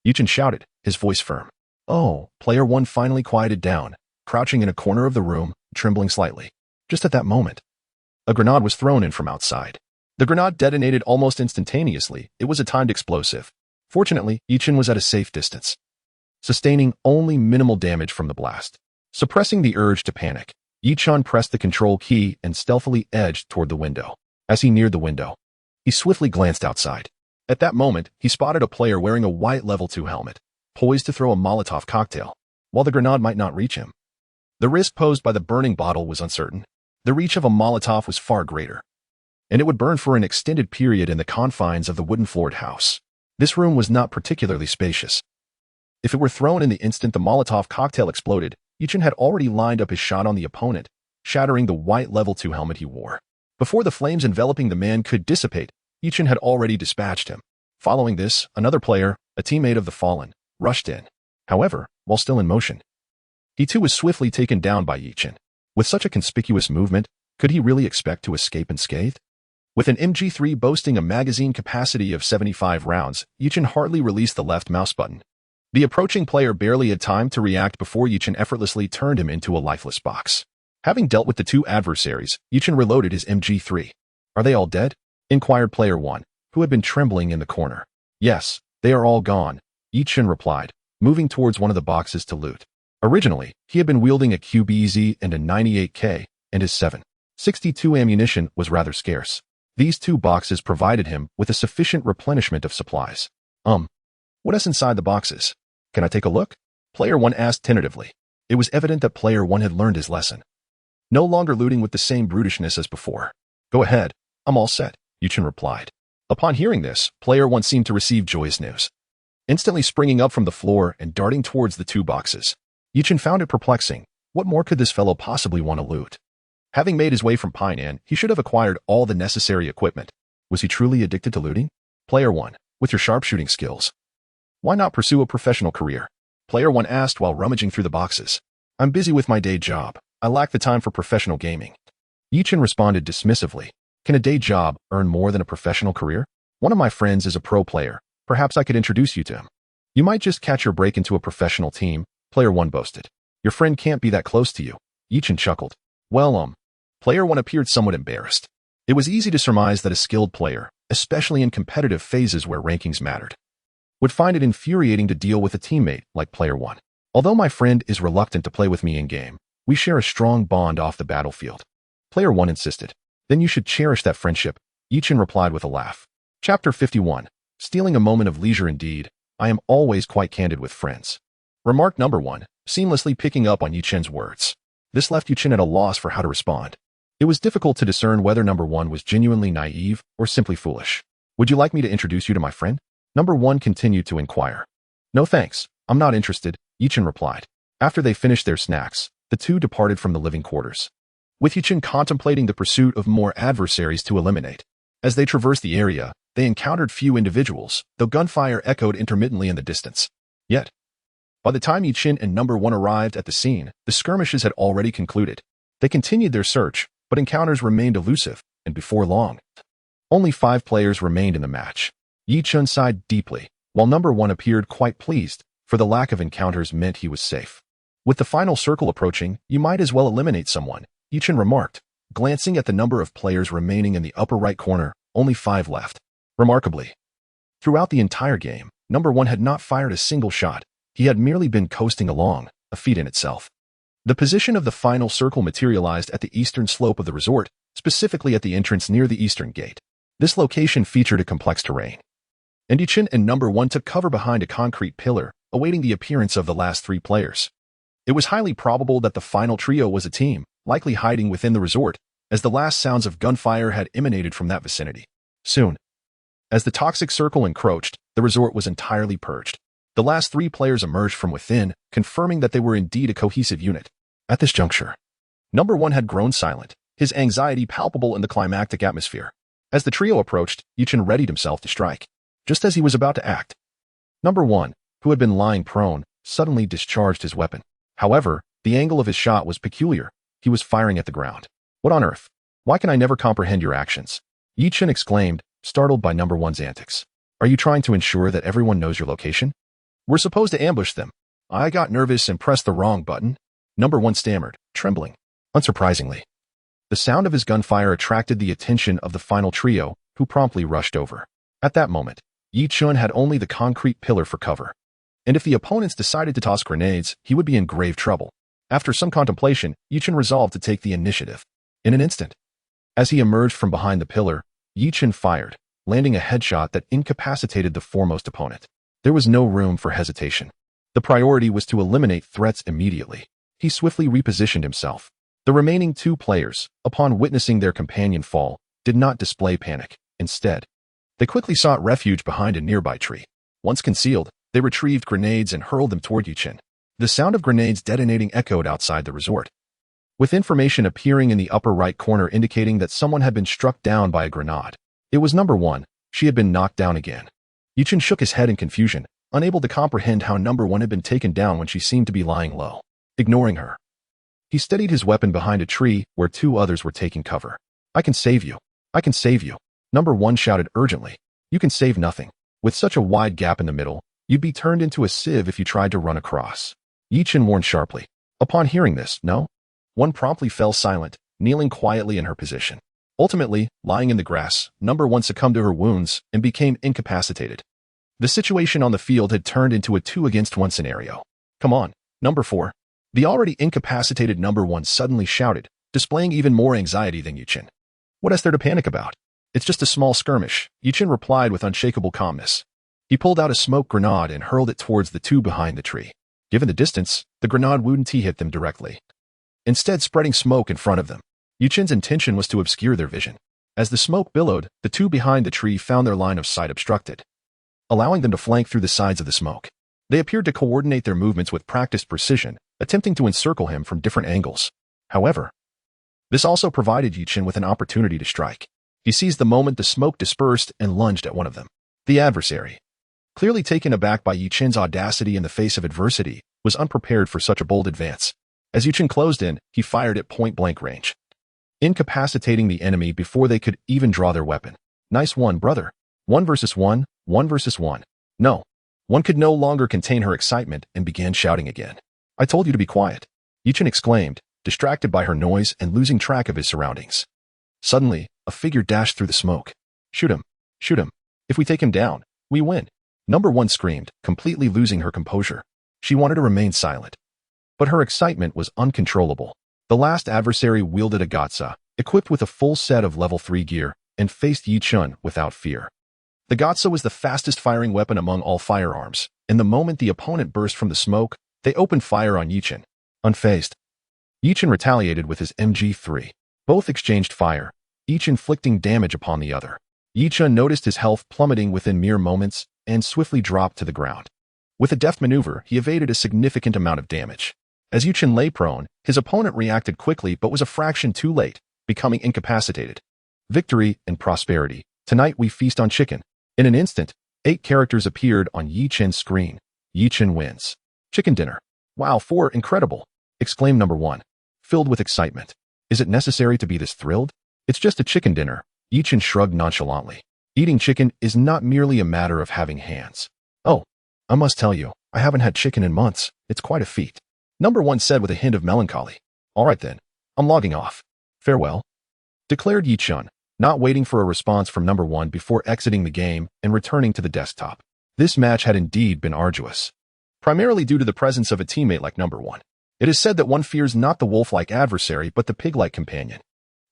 Yichin shouted, his voice firm. Oh, Player 1 finally quieted down, crouching in a corner of the room, trembling slightly. Just at that moment, a grenade was thrown in from outside. The grenade detonated almost instantaneously. It was a timed explosive. Fortunately, Yichin was at a safe distance, sustaining only minimal damage from the blast. Suppressing the urge to panic, Yichin pressed the control key and stealthily edged toward the window. As he neared the window, he swiftly glanced outside. At that moment, he spotted a player wearing a white level 2 helmet, poised to throw a Molotov cocktail. While the grenade might not reach him, the risk posed by the burning bottle was uncertain. The reach of a Molotov was far greater, and it would burn for an extended period in the confines of the wooden-floored house. This room was not particularly spacious. If it were thrown in the instant the Molotov cocktail exploded, Yichin had already lined up his shot on the opponent, shattering the white level 2 helmet he wore. Before the flames enveloping the man could dissipate, Yichin had already dispatched him. Following this, another player, a teammate of the fallen, rushed in. However, while still in motion, he too was swiftly taken down by Yichin. With such a conspicuous movement, could he really expect to escape unscathed? With an MG3 boasting a magazine capacity of 75 rounds, Yichin hardly released the left mouse button. The approaching player barely had time to react before Yichin effortlessly turned him into a lifeless box. Having dealt with the 2 adversaries, Yichin reloaded his MG3. Are they all dead? Inquired Player 1, who had been trembling in the corner. Yes, they are all gone, Yichin replied, moving towards one of the boxes to loot. Originally, he had been wielding a QBZ and a 98K, and his 7.62 ammunition was rather scarce. These 2 boxes provided him with a sufficient replenishment of supplies. What is inside the boxes? Can I take a look? Player 1 asked tentatively. It was evident that Player 1 had learned his lesson. No longer looting with the same brutishness as before. Go ahead, I'm all set, Yichin replied. Upon hearing this, Player 1 seemed to receive joyous news. Instantly springing up from the floor and darting towards the 2 boxes, Yichin found it perplexing. What more could this fellow possibly want to loot? Having made his way from Painan, he should have acquired all the necessary equipment. Was he truly addicted to looting? Player 1, with your sharpshooting skills, why not pursue a professional career? Player 1 asked while rummaging through the boxes. I'm busy with my day job. I lack the time for professional gaming. Yichin responded dismissively. Can a day job earn more than a professional career? One of my friends is a pro player. Perhaps I could introduce you to him. You might just catch your break into a professional team, Player 1 boasted. Your friend can't be that close to you. Yichin chuckled. Well, Player 1 appeared somewhat embarrassed. It was easy to surmise that a skilled player, especially in competitive phases where rankings mattered, would find it infuriating to deal with a teammate like Player 1. Although my friend is reluctant to play with me in-game, we share a strong bond off the battlefield. Player 1 insisted. Then you should cherish that friendship, Yichin replied with a laugh. Chapter 51. Stealing a moment of leisure indeed. I am always quite candid with friends. Remark number 1, seamlessly picking up on Yichin's words. This left Yichin at a loss for how to respond. It was difficult to discern whether number 1 was genuinely naive or simply foolish. Would you like me to introduce you to my friend? Number 1 continued to inquire. No thanks, I'm not interested, Yichen replied. After they finished their snacks, the two departed from the living quarters, with Yichen contemplating the pursuit of more adversaries to eliminate. As they traversed the area, they encountered few individuals, though gunfire echoed intermittently in the distance. Yet, by the time Yichen and Number 1 arrived at the scene, the skirmishes had already concluded. They continued their search, but encounters remained elusive, and before long, only 5 players remained in the match. Yichen sighed deeply, while Number 1 appeared quite pleased, for the lack of encounters meant he was safe. With the final circle approaching, you might as well eliminate someone, Yichen remarked, glancing at the number of players remaining in the upper right corner, only 5 left. Remarkably, throughout the entire game, Number 1 had not fired a single shot. He had merely been coasting along, a feat in itself. The position of the final circle materialized at the eastern slope of the resort, specifically at the entrance near the eastern gate. This location featured a complex terrain, and Yichen and Number 1 took cover behind a concrete pillar, awaiting the appearance of the last 3 players. It was highly probable that the final trio was a team, likely hiding within the resort, as the last sounds of gunfire had emanated from that vicinity. Soon, as the toxic circle encroached, the resort was entirely purged. The last 3 players emerged from within, confirming that they were indeed a cohesive unit. At this juncture, Number 1 had grown silent, his anxiety palpable in the climactic atmosphere. As the trio approached, Yichen readied himself to strike. Just as he was about to act, Number 1, who had been lying prone, suddenly discharged his weapon. However, the angle of his shot was peculiar. He was firing at the ground. What on earth? Why can I never comprehend your actions? Yichen exclaimed, startled by Number 1's antics. Are you trying to ensure that everyone knows your location? We're supposed to ambush them. I got nervous and pressed the wrong button. Number 1 stammered, trembling. Unsurprisingly, the sound of his gunfire attracted the attention of the final trio, who promptly rushed over. At that moment, Yichen had only the concrete pillar for cover, and if the opponents decided to toss grenades, he would be in grave trouble. After some contemplation, Yichen resolved to take the initiative. In an instant, as he emerged from behind the pillar, Yichen fired, landing a headshot that incapacitated the foremost opponent. There was no room for hesitation. The priority was to eliminate threats immediately. He swiftly repositioned himself. The remaining 2 players, upon witnessing their companion fall, did not display panic. Instead, they quickly sought refuge behind a nearby tree. Once concealed, they retrieved grenades and hurled them toward Yichen. The sound of grenades detonating echoed outside the resort, with information appearing in the upper right corner indicating that someone had been struck down by a grenade. It was Number 1. She had been knocked down again. Yichen shook his head in confusion, unable to comprehend how Number 1 had been taken down when she seemed to be lying low. Ignoring her, he steadied his weapon behind a tree where 2 others were taking cover. I can save you. I can save you. Number 1 shouted urgently. You can save nothing. With such a wide gap in the middle, you'd be turned into a sieve if you tried to run across. Yichen warned sharply. Upon hearing this, no? 1 promptly fell silent, kneeling quietly in her position. Ultimately, lying in the grass, Number 1 succumbed to her wounds and became incapacitated. The situation on the field had turned into a 2-against-1 scenario. Come on, Number 4. The already incapacitated Number 1 suddenly shouted, displaying even more anxiety than Yichen. What is there to panic about? It's just a small skirmish, Yichen replied with unshakable calmness. He pulled out a smoke grenade and hurled it towards the 2 behind the tree. Given the distance, the grenade wouldn't hit them directly, instead spreading smoke in front of them. Yichen's intention was to obscure their vision. As the smoke billowed, the 2 behind the tree found their line of sight obstructed, allowing them to flank through the sides of the smoke. They appeared to coordinate their movements with practiced precision, attempting to encircle him from different angles. However, this also provided Yichen with an opportunity to strike. He seized the moment the smoke dispersed and lunged at one of them. The adversary, clearly taken aback by Yichen's audacity in the face of adversity, was unprepared for such a bold advance. As Yichen closed in, he fired at point-blank range, incapacitating the enemy before they could even draw their weapon. Nice one, brother. 1 versus 1, 1 versus 1. No. 1 could no longer contain her excitement and began shouting again. I told you to be quiet, Yichen exclaimed, distracted by her noise and losing track of his surroundings. Suddenly, a figure dashed through the smoke. Shoot him. Shoot him. If we take him down, we win. Number 1 screamed, completely losing her composure. She wanted to remain silent, but her excitement was uncontrollable. The last adversary wielded a Gatsa, equipped with a full set of level 3 gear, and faced Yichen without fear. The Gatsa was the fastest firing weapon among all firearms, and the moment the opponent burst from the smoke, they opened fire on Yichen. Unfazed, Yichen retaliated with his MG3. Both exchanged fire, each inflicting damage upon the other. Yichen noticed his health plummeting within mere moments and swiftly dropped to the ground. With a deft maneuver, he evaded a significant amount of damage. As Yuchen lay prone, his opponent reacted quickly but was a fraction too late, becoming incapacitated. Victory and prosperity. Tonight we feast on chicken. In an instant, 8 characters appeared on Yi Chen's screen. Yi Chen wins. Chicken dinner. Wow, 4, incredible! Exclaimed number 1, filled with excitement. Is it necessary to be this thrilled? It's just a chicken dinner. Yi Chen shrugged nonchalantly. Eating chicken is not merely a matter of having hands. Oh, I must tell you, I haven't had chicken in months. It's quite a feat. Number 1 said with a hint of melancholy. All right then, I'm logging off. Farewell, declared Yi Chen, not waiting for a response from number 1 before exiting the game and returning to the desktop. This match had indeed been arduous, primarily due to the presence of a teammate like number 1. It is said that one fears not the wolf-like adversary but the pig-like companion.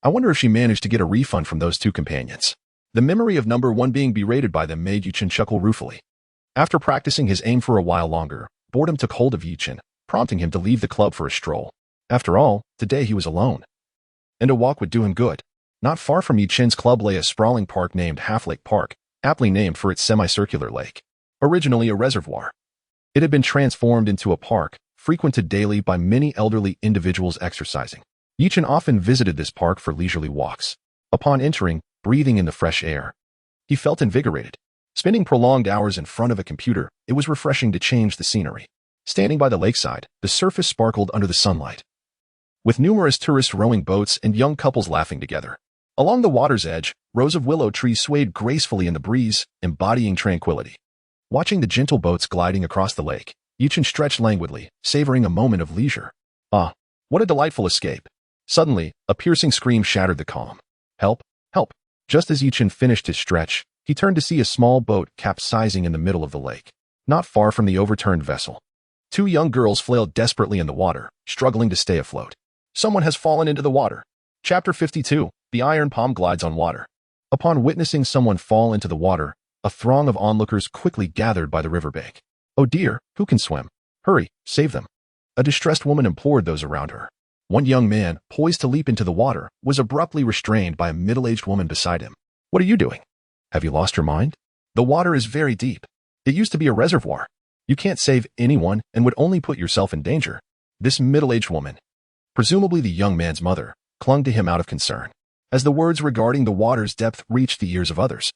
I wonder if she managed to get a refund from those 2 companions. The memory of number 1 being berated by them made Yi Chen chuckle ruefully. After practicing his aim for a while longer, boredom took hold of Yi Chen, prompting him to leave the club for a stroll. After all, today he was alone, and a walk would do him good. Not far from Yi Chen's club lay a sprawling park named Half Lake Park, aptly named for its semicircular lake. Originally a reservoir, it had been transformed into a park, frequented daily by many elderly individuals exercising. Yi Chen often visited this park for leisurely walks. Upon entering, breathing in the fresh air, he felt invigorated. Spending prolonged hours in front of a computer, it was refreshing to change the scenery. Standing by the lakeside, the surface sparkled under the sunlight, with numerous tourist rowing boats and young couples laughing together. Along the water's edge, rows of willow trees swayed gracefully in the breeze, embodying tranquility. Watching the gentle boats gliding across the lake, Yi Chen stretched languidly, savoring a moment of leisure. Ah, what a delightful escape. Suddenly, a piercing scream shattered the calm. Help! Help! Just as Yi Chen finished his stretch, he turned to see a small boat capsizing in the middle of the lake. Not far from the overturned vessel, 2 young girls flailed desperately in the water, struggling to stay afloat. Someone has fallen into the water. Chapter 52. The Iron Palm glides on water. Upon witnessing someone fall into the water, a throng of onlookers quickly gathered by the riverbank. Oh dear, who can swim? Hurry, save them. A distressed woman implored those around her. One young man, poised to leap into the water, was abruptly restrained by a middle-aged woman beside him. What are you doing? Have you lost your mind? The water is very deep. It used to be a reservoir. You can't save anyone and would only put yourself in danger. This middle-aged woman, presumably the young man's mother, clung to him out of concern. As the words regarding the water's depth reached the ears of others,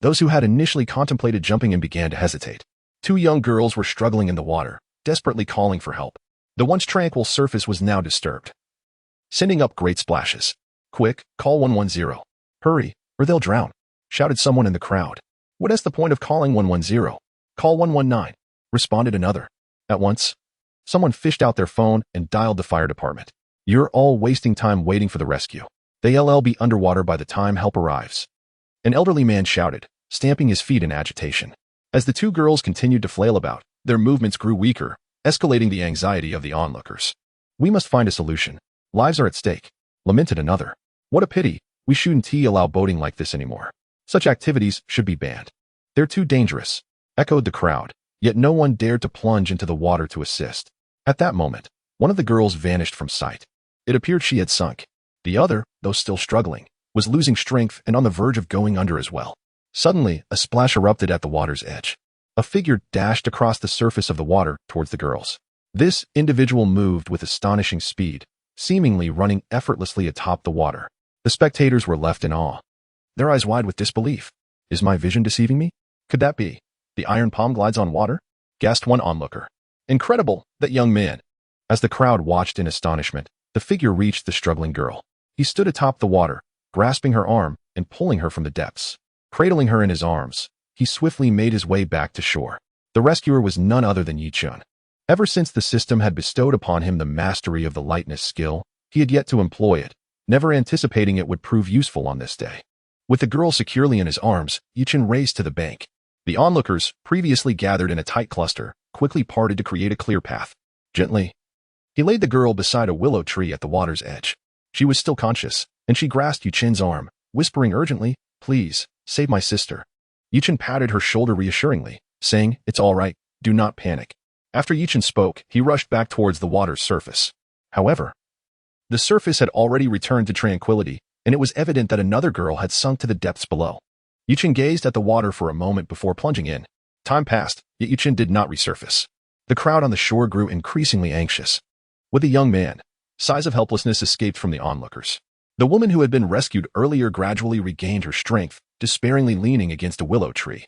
those who had initially contemplated jumping in began to hesitate. 2 young girls were struggling in the water, desperately calling for help. The once tranquil surface was now disturbed, sending up great splashes. Quick, call 110. Hurry, or they'll drown, shouted someone in the crowd. What is the point of calling 110? Call 119, responded another. At once, someone fished out their phone and dialed the fire department. You're all wasting time waiting for the rescue. They'll be underwater by the time help arrives, an elderly man shouted, stamping his feet in agitation. As the 2 girls continued to flail about, their movements grew weaker, escalating the anxiety of the onlookers. We must find a solution. Lives are at stake, lamented another. What a pity, we shouldn't allow boating like this anymore. Such activities should be banned. They're too dangerous, echoed the crowd, yet no one dared to plunge into the water to assist. At that moment, one of the girls vanished from sight. It appeared she had sunk. The other, though still struggling, was losing strength and on the verge of going under as well. Suddenly, a splash erupted at the water's edge. A figure dashed across the surface of the water towards the girls. This individual moved with astonishing speed, seemingly running effortlessly atop the water. The spectators were left in awe, their eyes wide with disbelief. Is my vision deceiving me? Could that be? The iron palm glides on water? Gasped one onlooker. Incredible, that young man. As the crowd watched in astonishment, the figure reached the struggling girl. He stood atop the water, grasping her arm and pulling her from the depths. Cradling her in his arms, he swiftly made his way back to shore. The rescuer was none other than Yi Chen. Ever since the system had bestowed upon him the mastery of the lightness skill, he had yet to employ it, never anticipating it would prove useful on this day. With the girl securely in his arms, Yi Chen raced to the bank. The onlookers, previously gathered in a tight cluster, quickly parted to create a clear path. Gently, he laid the girl beside a willow tree at the water's edge. She was still conscious, and she grasped Yi Chen's arm, whispering urgently, "Please, save my sister." Yi Chen patted her shoulder reassuringly, saying, "It's all right, do not panic." After Yi Chen spoke, he rushed back towards the water's surface. However, the surface had already returned to tranquility, and it was evident that another girl had sunk to the depths below. Yi Chen gazed at the water for a moment before plunging in, Time passed, yet Yuchen did not resurface. The crowd on the shore grew increasingly anxious. With the young man, sighs of helplessness escaped from the onlookers. The woman who had been rescued earlier gradually regained her strength, despairingly leaning against a willow tree,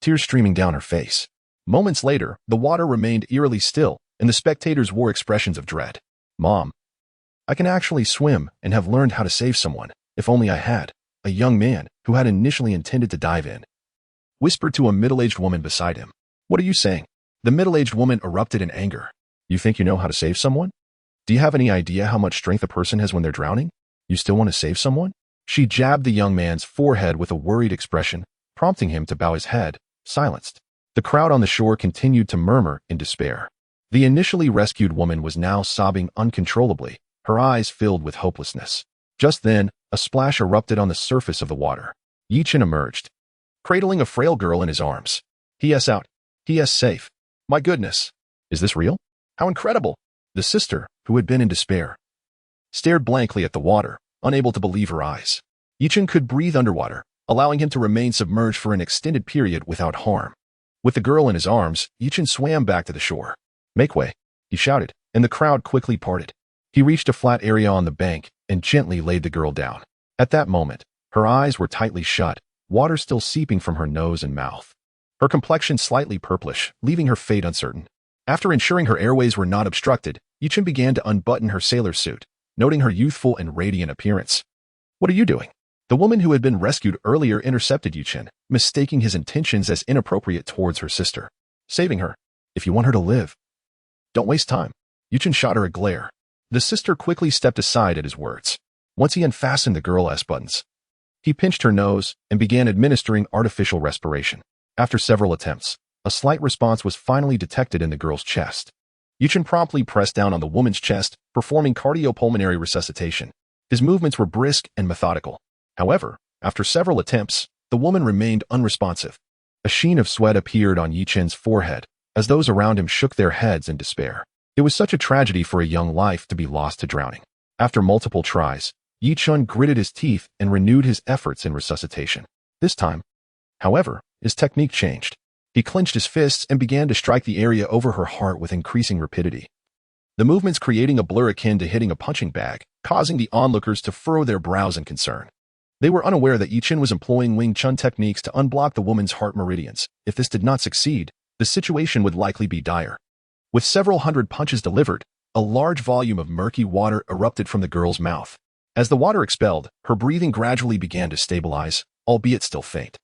tears streaming down her face. Moments later, the water remained eerily still, and the spectators wore expressions of dread. "Mom, I can actually swim and have learned how to save someone, if only I had," a young man, who had initially intended to dive in, whispered to a middle-aged woman beside him. "What are you saying?" The middle-aged woman erupted in anger. "You think you know how to save someone? Do you have any idea how much strength a person has when they're drowning? You still want to save someone?" She jabbed the young man's forehead with a worried expression, prompting him to bow his head, silenced. The crowd on the shore continued to murmur in despair. The initially rescued woman was now sobbing uncontrollably, her eyes filled with hopelessness. Just then, a splash erupted on the surface of the water. Yichen emerged, cradling a frail girl in his arms. "He is out. He is safe. My goodness. Is this real? How incredible!" The sister, who had been in despair, stared blankly at the water, unable to believe her eyes. Yichen could breathe underwater, allowing him to remain submerged for an extended period without harm. With the girl in his arms, Yichen swam back to the shore. "Make way," he shouted, and the crowd quickly parted. He reached a flat area on the bank and gently laid the girl down. At that moment, her eyes were tightly shut, water still seeping from her nose and mouth. Her complexion slightly purplish, leaving her fate uncertain. After ensuring her airways were not obstructed, Yichen began to unbutton her sailor suit, noting her youthful and radiant appearance. "What are you doing?" The woman who had been rescued earlier intercepted Yichen, mistaking his intentions as inappropriate towards her sister. "Saving her. If you want her to live. Don't waste time." Yichen shot her a glare. The sister quickly stepped aside at his words. Once he unfastened the girl's buttons, he pinched her nose and began administering artificial respiration. After several attempts, a slight response was finally detected in the girl's chest. Yichen promptly pressed down on the woman's chest, performing cardiopulmonary resuscitation. His movements were brisk and methodical. However, after several attempts, the woman remained unresponsive. A sheen of sweat appeared on Yichen's forehead, as those around him shook their heads in despair. It was such a tragedy for a young life to be lost to drowning. After multiple tries, Yichen gritted his teeth and renewed his efforts in resuscitation. This time, however, his technique changed. He clenched his fists and began to strike the area over her heart with increasing rapidity, the movements creating a blur akin to hitting a punching bag, causing the onlookers to furrow their brows in concern. They were unaware that Yichen was employing Wing Chun techniques to unblock the woman's heart meridians. If this did not succeed, the situation would likely be dire. With several hundred punches delivered, a large volume of murky water erupted from the girl's mouth. As the water expelled, her breathing gradually began to stabilize, albeit still faint.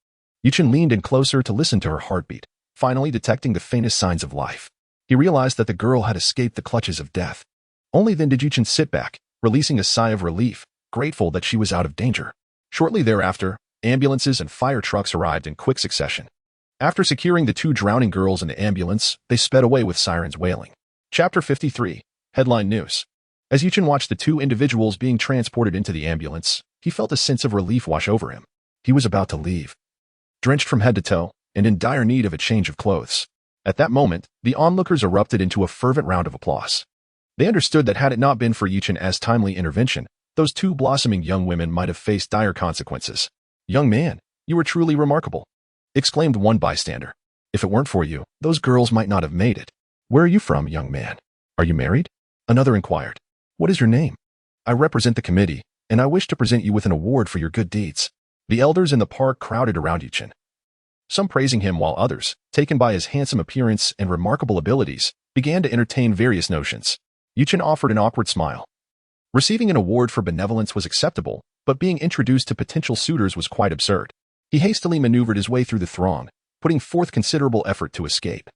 Yichen leaned in closer to listen to her heartbeat, finally detecting the faintest signs of life. He realized that the girl had escaped the clutches of death. Only then did Yichen sit back, releasing a sigh of relief, grateful that she was out of danger. Shortly thereafter, ambulances and fire trucks arrived in quick succession. After securing the two drowning girls in the ambulance, they sped away with sirens wailing. Chapter 53. Headline News. As Yichen watched the two individuals being transported into the ambulance, he felt a sense of relief wash over him. He was about to leave, drenched from head to toe, and in dire need of a change of clothes. At that moment, the onlookers erupted into a fervent round of applause. They understood that had it not been for Yichen's timely intervention, those two blossoming young women might have faced dire consequences. "Young man, you were truly remarkable," exclaimed one bystander. "If it weren't for you, those girls might not have made it." "Where are you from, young man? Are you married?" Another inquired. "What is your name?" "I represent the committee, and I wish to present you with an award for your good deeds." The elders in the park crowded around Yichen, some praising him while others, taken by his handsome appearance and remarkable abilities, began to entertain various notions. Yichen offered an awkward smile. Receiving an award for benevolence was acceptable, but being introduced to potential suitors was quite absurd. He hastily maneuvered his way through the throng, putting forth considerable effort to escape.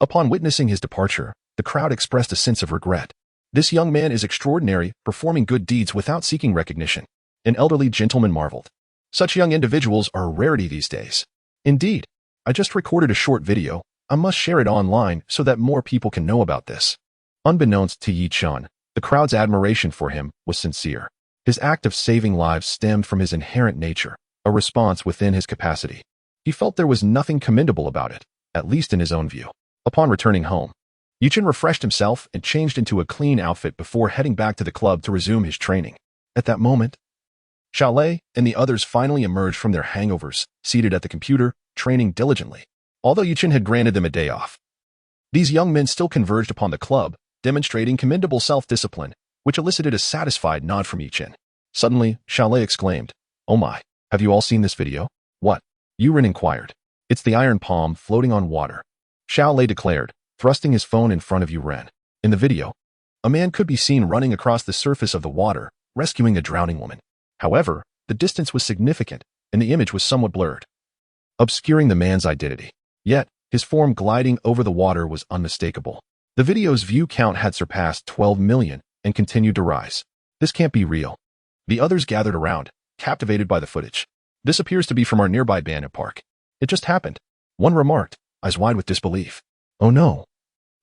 Upon witnessing his departure, the crowd expressed a sense of regret. "This young man is extraordinary, performing good deeds without seeking recognition." An elderly gentleman marveled. "Such young individuals are a rarity these days." "Indeed. I just recorded a short video. I must share it online so that more people can know about this." Unbeknownst to Yichen, the crowd's admiration for him was sincere. His act of saving lives stemmed from his inherent nature, a response within his capacity. He felt there was nothing commendable about it, at least in his own view. Upon returning home, Yichen refreshed himself and changed into a clean outfit before heading back to the club to resume his training. At that moment, Chalet and the others finally emerged from their hangovers, seated at the computer, training diligently. although Yichen had granted them a day off. These young men still converged upon the club, demonstrating commendable self-discipline, which elicited a satisfied nod from Yichen. Suddenly, Xiaolei exclaimed, "Oh my, have you all seen this video?" "What?" Yuren inquired. "It's the iron palm floating on water," Xiaolei declared, thrusting his phone in front of Yuren. In the video, a man could be seen running across the surface of the water, rescuing a drowning woman. However, the distance was significant, and the image was somewhat blurred, obscuring the man's identity. Yet, his form gliding over the water was unmistakable. The video's view count had surpassed 12 million and continued to rise. "This can't be real." The others gathered around, captivated by the footage. "This appears to be from our nearby Banu Park. It just happened," one remarked, eyes wide with disbelief. "Oh no.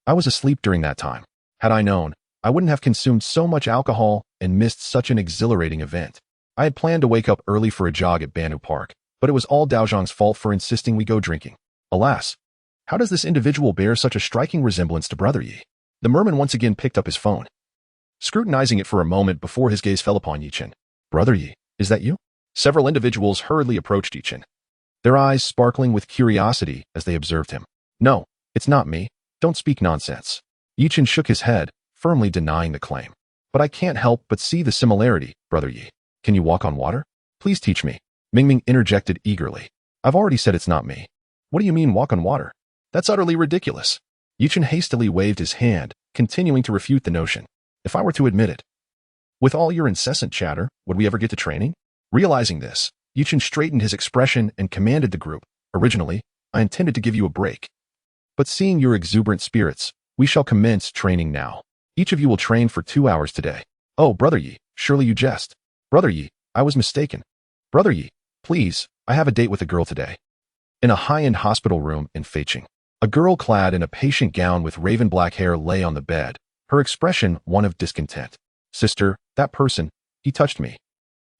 I was asleep during that time. Had I known, I wouldn't have consumed so much alcohol and missed such an exhilarating event. I had planned to wake up early for a jog at Banu Park, but it was all Daozhang's fault for insisting we go drinking. Alas, how does this individual bear such a striking resemblance to Brother Yi?" The merman once again picked up his phone, scrutinizing it for a moment before his gaze fell upon Yichen. "Brother Yi, is that you?" Several individuals hurriedly approached Yichen, their eyes sparkling with curiosity as they observed him. "No, it's not me. Don't speak nonsense." Yichen shook his head, firmly denying the claim. "But I can't help but see the similarity, Brother Yi. Can you walk on water? Please teach me." Mingming interjected eagerly. "I've already said it's not me." "What do you mean walk on water? That's utterly ridiculous." Yichen hastily waved his hand, continuing to refute the notion. "If I were to admit it, with all your incessant chatter, would we ever get to training?" Realizing this, Yichen straightened his expression and commanded the group. "Originally, I intended to give you a break. But seeing your exuberant spirits, we shall commence training now. Each of you will train for 2 hours today." "Oh, Brother Yi, surely you jest." "Brother Yi, I was mistaken." "Brother Yi, please, I have a date with a girl today." In a high-end hospital room in Feiqing, a girl clad in a patient gown with raven black hair lay on the bed, her expression one of discontent. "Sister, that person, he touched me."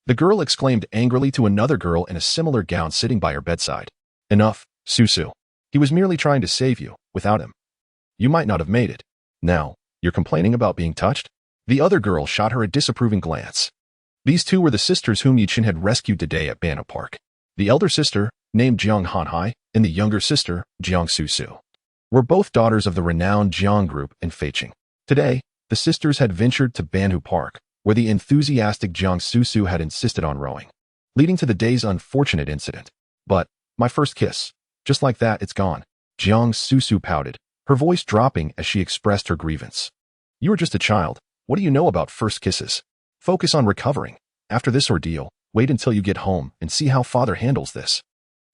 The girl exclaimed angrily to another girl in a similar gown sitting by her bedside. "Enough, Susu. He was merely trying to save you. Without him, you might not have made it. Now, you're complaining about being touched?" The other girl shot her a disapproving glance. These two were the sisters whom Yichen had rescued today at Banu Park. The elder sister, named Jiang Hanhai, and the younger sister, Jiang Susu, were both daughters of the renowned Jiang group in Feiqing. Today, the sisters had ventured to Banu Park, where the enthusiastic Jiang Susu had insisted on rowing, leading to the day's unfortunate incident. "But, my first kiss, just like that, it's gone." Jiang Susu pouted, her voice dropping as she expressed her grievance. "You are just a child. What do you know about first kisses? Focus on recovering. After this ordeal, wait until you get home and see how father handles this."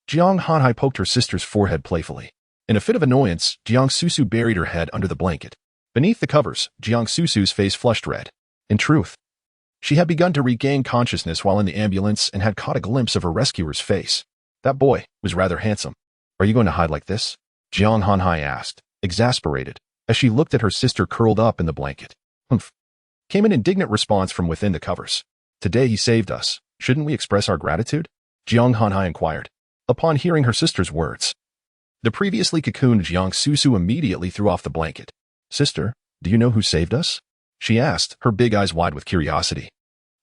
Jiang Hanhai poked her sister's forehead playfully. In a fit of annoyance, Jiang Susu buried her head under the blanket. Beneath the covers, Jiang Susu's face flushed red. In truth, she had begun to regain consciousness while in the ambulance and had caught a glimpse of her rescuer's face. That boy was rather handsome. "Are you going to hide like this?" Jiang Hanhai asked, exasperated, as she looked at her sister curled up in the blanket. "Humph," came an indignant response from within the covers. "Today he saved us. Shouldn't we express our gratitude?" Jiang Hanhai inquired. Upon hearing her sister's words, the previously cocooned Jiang Susu immediately threw off the blanket. "Sister, do you know who saved us?" she asked, her big eyes wide with curiosity.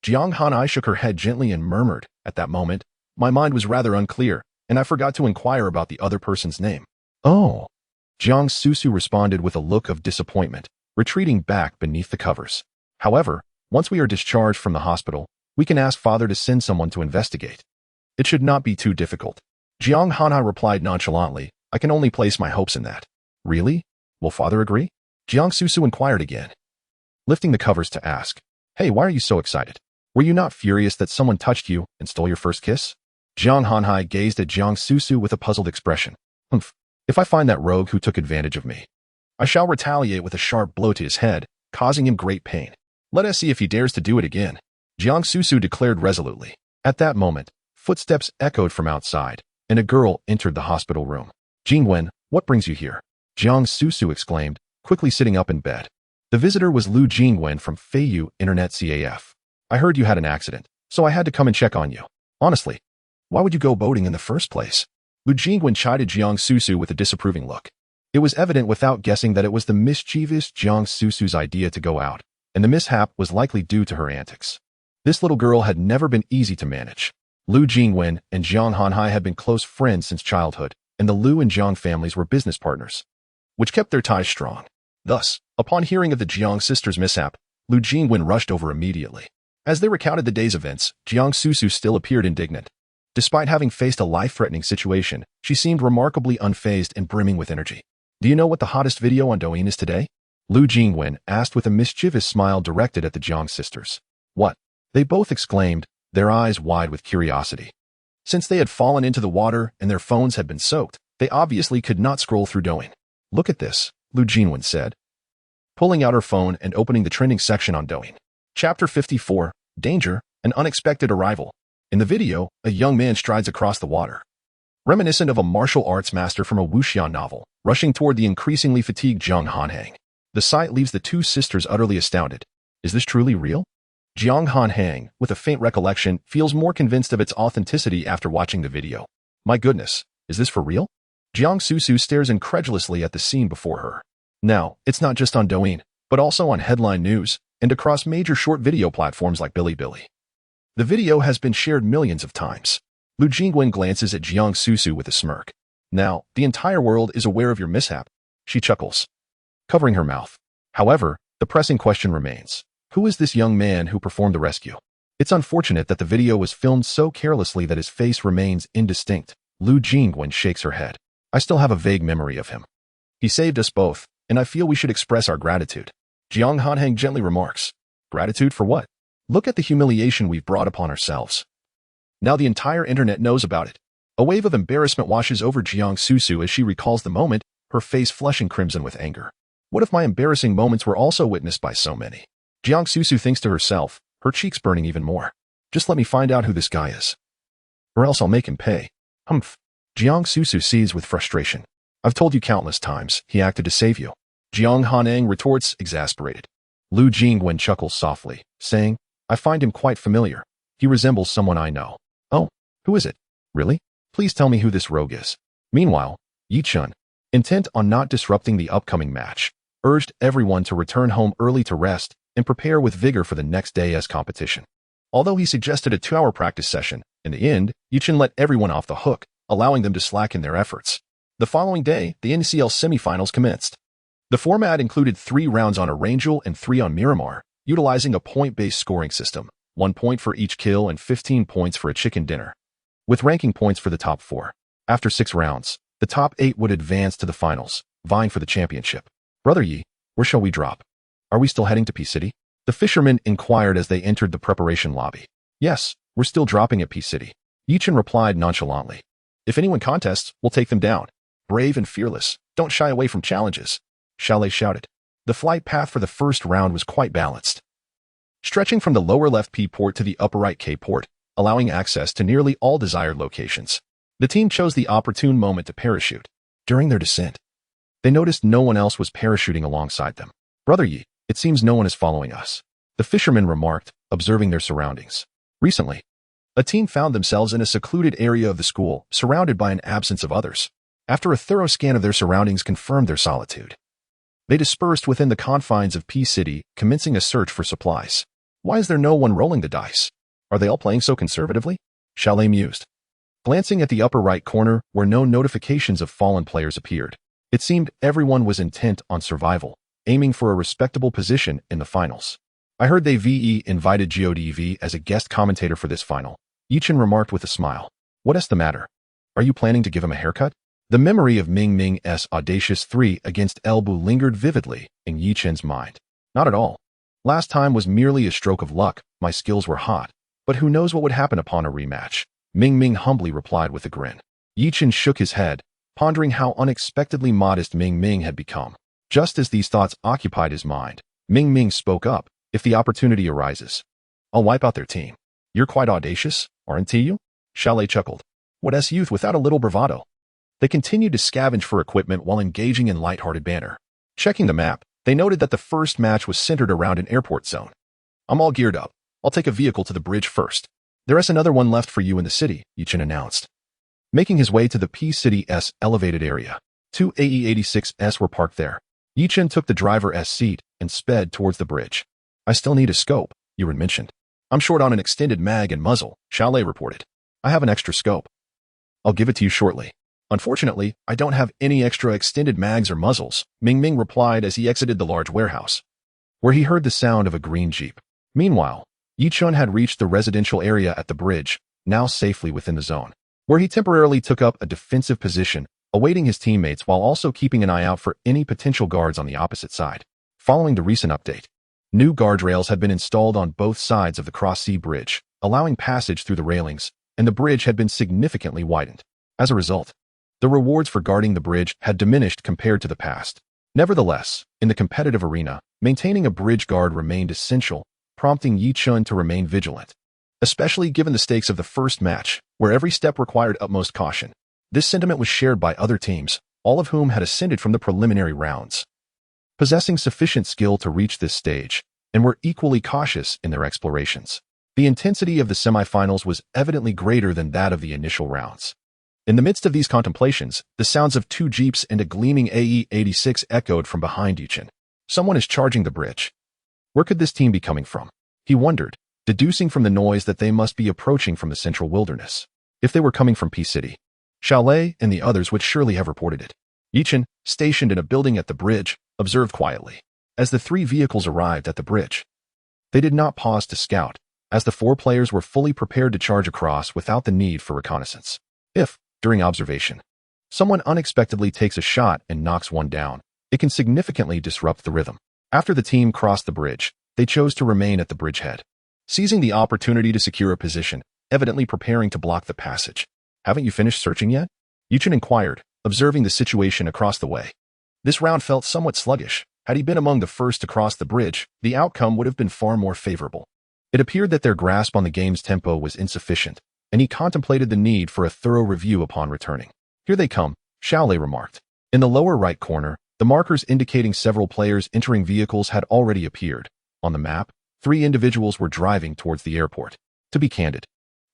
Jiang Hanhai shook her head gently and murmured, "At that moment, my mind was rather unclear, and I forgot to inquire about the other person's name." "Oh." Jiang Susu responded with a look of disappointment, retreating back beneath the covers. "However, once we are discharged from the hospital, we can ask father to send someone to investigate. It should not be too difficult." Jiang Hanhai replied nonchalantly, "I can only place my hopes in that." "Really? Will father agree?" Jiang Susu inquired again, lifting the covers to ask, "Hey, why are you so excited? Were you not furious that someone touched you and stole your first kiss?" Jiang Hanhai gazed at Jiang Susu with a puzzled expression. "Humph. If I find that rogue who took advantage of me, I shall retaliate with a sharp blow to his head, causing him great pain. Let us see if he dares to do it again," Jiang Susu declared resolutely. At that moment, footsteps echoed from outside, and a girl entered the hospital room. "Jingwen, what brings you here?" Jiang Susu exclaimed, quickly sitting up in bed. The visitor was Lu Jingwen from Feiyu Internet CAF. "I heard you had an accident, so I had to come and check on you. Honestly, why would you go boating in the first place?" Lu Jingwen chided Jiang Susu with a disapproving look. It was evident without guessing that it was the mischievous Jiang Susu's idea to go out, and the mishap was likely due to her antics. This little girl had never been easy to manage. Lu Jingwen and Jiang Hanhai had been close friends since childhood, and the Liu and Jiang families were business partners, which kept their ties strong. Thus, upon hearing of the Jiang sisters' mishap, Lu Jingwen rushed over immediately. As they recounted the day's events, Jiang Susu still appeared indignant. Despite having faced a life-threatening situation, she seemed remarkably unfazed and brimming with energy. "Do you know what the hottest video on Douyin is today?" Lu Jingwen asked with a mischievous smile directed at the Jiang sisters. "What?" they both exclaimed, their eyes wide with curiosity. Since they had fallen into the water and their phones had been soaked, they obviously could not scroll through Douyin. "Look at this," Lu Jingwen said, pulling out her phone and opening the trending section on Douyin. Chapter 54, Danger, an Unexpected Arrival. In the video, a young man strides across the water, reminiscent of a martial arts master from a wuxian novel, rushing toward the increasingly fatigued Jiang Hanhang. The sight leaves the two sisters utterly astounded. Is this truly real? Jiang Hanhang, with a faint recollection, feels more convinced of its authenticity after watching the video. My goodness, is this for real? Jiang Susu stares incredulously at the scene before her. Now, it's not just on Douyin, but also on headline news and across major short video platforms like Bilibili. The video has been shared millions of times. Lu Jingwen glances at Jiang Susu with a smirk. Now, the entire world is aware of your mishap. She chuckles, covering her mouth. However, the pressing question remains. Who is this young man who performed the rescue? It's unfortunate that the video was filmed so carelessly that his face remains indistinct. Lu Jingwen shakes her head. I still have a vague memory of him. He saved us both, and I feel we should express our gratitude. Jiang Hanhang gently remarks. Gratitude for what? Look at the humiliation we've brought upon ourselves. Now the entire internet knows about it. A wave of embarrassment washes over Jiang Susu as she recalls the moment, her face flushing crimson with anger. What if my embarrassing moments were also witnessed by so many? Jiang Susu thinks to herself, her cheeks burning even more. Just let me find out who this guy is, or else I'll make him pay. Humph. Jiang Susu seethes with frustration. I've told you countless times, he acted to save you. Jiang Hanang retorts, exasperated. Lu Jingwen chuckles softly, saying, I find him quite familiar. He resembles someone I know. Oh, who is it? Really? Please tell me who this rogue is. Meanwhile, Yi Chun, intent on not disrupting the upcoming match, urged everyone to return home early to rest and prepare with vigor for the next day's competition. Although he suggested a 2-hour practice session, in the end, Yi Chun let everyone off the hook, allowing them to slacken their efforts. The following day, the NCL semifinals commenced. The format included 3 rounds on Arangel and 3 on Miramar, utilizing a point-based scoring system, 1 point for each kill and 15 points for a chicken dinner, with ranking points for the top 4. After 6 rounds, the top 8 would advance to the finals, vying for the championship. Brother Yi, where shall we drop? Are we still heading to P-City? The fisherman inquired as they entered the preparation lobby. Yes, we're still dropping at P-City. Yi Chun replied nonchalantly. If anyone contests, we'll take them down. Brave and fearless, don't shy away from challenges. Chalet shouted. The flight path for the first round was quite balanced, stretching from the lower left P port to the upper right K port, allowing access to nearly all desired locations. The team chose the opportune moment to parachute. During their descent, they noticed no one else was parachuting alongside them. Brother Yi, it seems no one is following us, the fisherman remarked, observing their surroundings. Recently, a team found themselves in a secluded area of the school, surrounded by an absence of others. After a thorough scan of their surroundings confirmed their solitude, they dispersed within the confines of P-City, commencing a search for supplies. Why is there no one rolling the dice? Are they all playing so conservatively? Chalet mused, glancing at the upper right corner where no notifications of fallen players appeared. It seemed everyone was intent on survival, aiming for a respectable position in the finals. I heard they invited GODV as a guest commentator for this final. Yi Chun remarked with a smile. What is the matter? Are you planning to give him a haircut? The memory of Ming Ming's audacious 3 against Elbu lingered vividly in Yi Chun's mind. Not at all. Last time was merely a stroke of luck, my skills were hot. But who knows what would happen upon a rematch? Ming Ming humbly replied with a grin. Yi Chun shook his head, pondering how unexpectedly modest Ming Ming had become. Just as these thoughts occupied his mind, Ming Ming spoke up. If the opportunity arises, I'll wipe out their team. You're quite audacious, aren't you? Chalet chuckled. What youth without a little bravado? They continued to scavenge for equipment while engaging in lighthearted banter. Checking the map, they noted that the first match was centered around an airport zone. I'm all geared up. I'll take a vehicle to the bridge first. There is another one left for you in the city, Yi Chun announced. Making his way to the P-City's elevated area, 2 AE-86s were parked there. Yi Chun took the driver's seat and sped towards the bridge. I still need a scope, Yuren mentioned. I'm short on an extended mag and muzzle, Chalet reported. I have an extra scope. I'll give it to you shortly. Unfortunately, I don't have any extra extended mags or muzzles, Ming replied as he exited the large warehouse, where he heard the sound of a green Jeep. Meanwhile, Yichun had reached the residential area at the bridge, now safely within the zone, where he temporarily took up a defensive position, awaiting his teammates while also keeping an eye out for any potential guards on the opposite side. Following the recent update, new guardrails had been installed on both sides of the cross-sea bridge, allowing passage through the railings, and the bridge had been significantly widened. As a result, the rewards for guarding the bridge had diminished compared to the past. Nevertheless, in the competitive arena, maintaining a bridge guard remained essential, prompting Yichun to remain vigilant, especially given the stakes of the first match, where every step required utmost caution. This sentiment was shared by other teams, all of whom had ascended from the preliminary rounds, possessing sufficient skill to reach this stage, and were equally cautious in their explorations. The intensity of the semifinals was evidently greater than that of the initial rounds. In the midst of these contemplations, the sounds of 2 jeeps and a gleaming AE-86 echoed from behind Yichun. Someone is charging the bridge. Where could this team be coming from? He wondered, deducing from the noise that they must be approaching from the central wilderness. If they were coming from P City, Xiaolei and the others would surely have reported it. Yichun, stationed in a building at the bridge, observed quietly. As the 3 vehicles arrived at the bridge, they did not pause to scout, as the 4 players were fully prepared to charge across without the need for reconnaissance. If, during observation, someone unexpectedly takes a shot and knocks one down, it can significantly disrupt the rhythm. After the team crossed the bridge, they chose to remain at the bridgehead, seizing the opportunity to secure a position, evidently preparing to block the passage. Haven't you finished searching yet? Yichun inquired, observing the situation across the way. This round felt somewhat sluggish. Had he been among the first to cross the bridge, the outcome would have been far more favorable. It appeared that their grasp on the game's tempo was insufficient, and he contemplated the need for a thorough review upon returning. Here they come, Xiaolei remarked. In the lower right corner, the markers indicating several players entering vehicles had already appeared. On the map, 3 individuals were driving towards the airport. To be candid,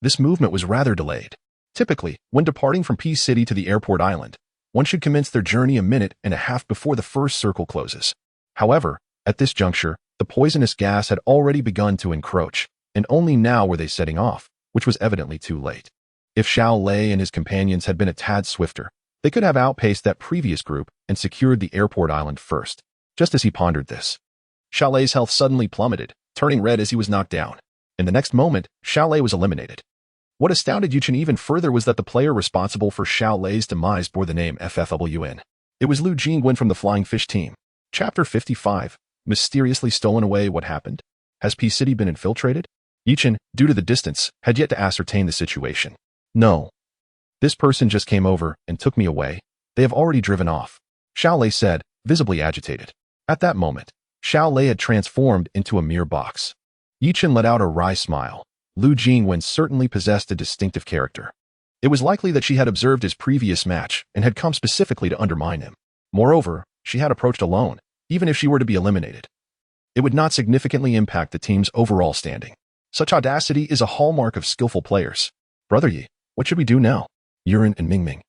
this movement was rather delayed. Typically, when departing from P City to the airport island, one should commence their journey a minute and a half before the first circle closes. However, at this juncture, the poisonous gas had already begun to encroach, and only now were they setting off, which was evidently too late. If Xiaolei and his companions had been a tad swifter, they could have outpaced that previous group and secured the airport island first. Just as he pondered this, Xiaolei's health suddenly plummeted, turning red as he was knocked down. In the next moment, Xiaolei was eliminated. What astounded Yichun even further was that the player responsible for Xiaolei's demise bore the name FFWN. It was Lu Jingwen from the Flying Fish team. Chapter 55. Mysteriously stolen away. What happened? Has P City been infiltrated? Yichun, due to the distance, had yet to ascertain the situation. No. This person just came over and took me away. They have already driven off, Xiaolei said, visibly agitated. At that moment, Xiaolei had transformed into a mere box. Yichun let out a wry smile. Lu Jingwen certainly possessed a distinctive character. It was likely that she had observed his previous match and had come specifically to undermine him. Moreover, she had approached alone. Even if she were to be eliminated, it would not significantly impact the team's overall standing. Such audacity is a hallmark of skillful players. Brother Yi, what should we do now? Yuren and Mingming,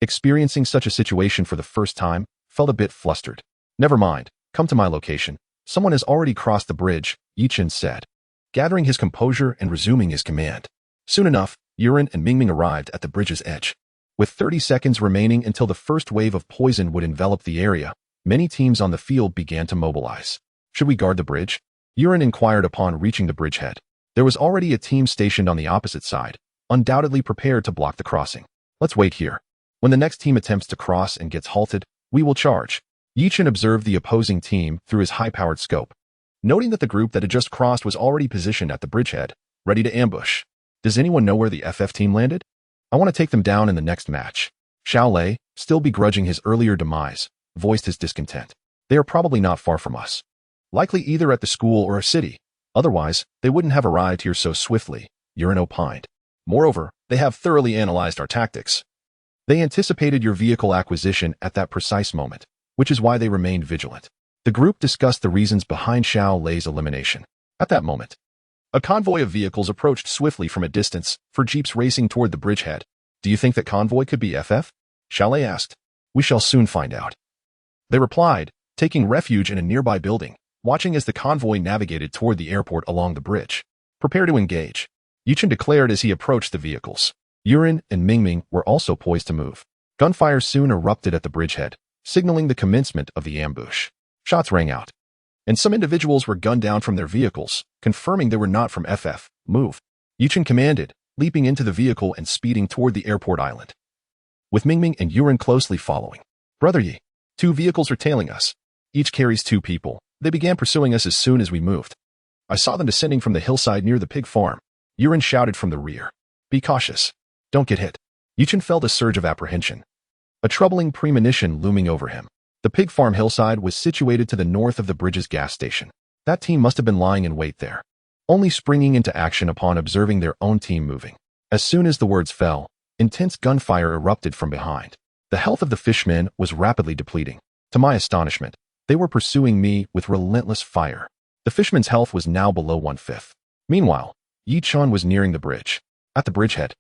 experiencing such a situation for the first time, felt a bit flustered. Never mind, come to my location. Someone has already crossed the bridge, Yichun said, gathering his composure and resuming his command. Soon enough, Yuren and Mingming arrived at the bridge's edge. With 30 seconds remaining until the first wave of poison would envelop the area, many teams on the field began to mobilize. Should we guard the bridge? Yuren inquired upon reaching the bridgehead. There was already a team stationed on the opposite side, undoubtedly prepared to block the crossing. Let's wait here. When the next team attempts to cross and gets halted, we will charge. Yichun observed the opposing team through his high-powered scope, noting that the group that had just crossed was already positioned at the bridgehead, ready to ambush. Does anyone know where the FF team landed? I want to take them down in the next match. Xiaolei, still begrudging his earlier demise, voiced his discontent. They are probably not far from us. Likely either at the school or a city. Otherwise, they wouldn't have arrived here so swiftly, Yuren opined. Moreover, they have thoroughly analyzed our tactics. They anticipated your vehicle acquisition at that precise moment, which is why they remained vigilant. The group discussed the reasons behind Xiaolei's elimination. At that moment, a convoy of vehicles approached swiftly from a distance, for jeeps racing toward the bridgehead. Do you think that convoy could be FF? Xiaolei asked. We shall soon find out. They replied, taking refuge in a nearby building, watching as the convoy navigated toward the airport along the bridge. Prepare to engage, Yichun declared as he approached the vehicles. Yuren and Mingming were also poised to move. Gunfire soon erupted at the bridgehead, signaling the commencement of the ambush. Shots rang out, and some individuals were gunned down from their vehicles, confirming they were not from FF. Move. Yichen commanded, leaping into the vehicle and speeding toward the airport island, with Mingming and Yuren closely following. Brother Yi, 2 vehicles are tailing us. Each carries 2 people. They began pursuing us as soon as we moved. I saw them descending from the hillside near the pig farm. Yuren shouted from the rear. Be cautious. Don't get hit. Yichen felt a surge of apprehension, a troubling premonition looming over him. The pig farm hillside was situated to the north of the bridge's gas station. That team must have been lying in wait there, only springing into action upon observing their own team moving. As soon as the words fell, intense gunfire erupted from behind. The health of the fishmen was rapidly depleting. To my astonishment, they were pursuing me with relentless fire. The fishman's health was now below 1/5. Meanwhile, Yi Chun was nearing the bridge. At the bridgehead,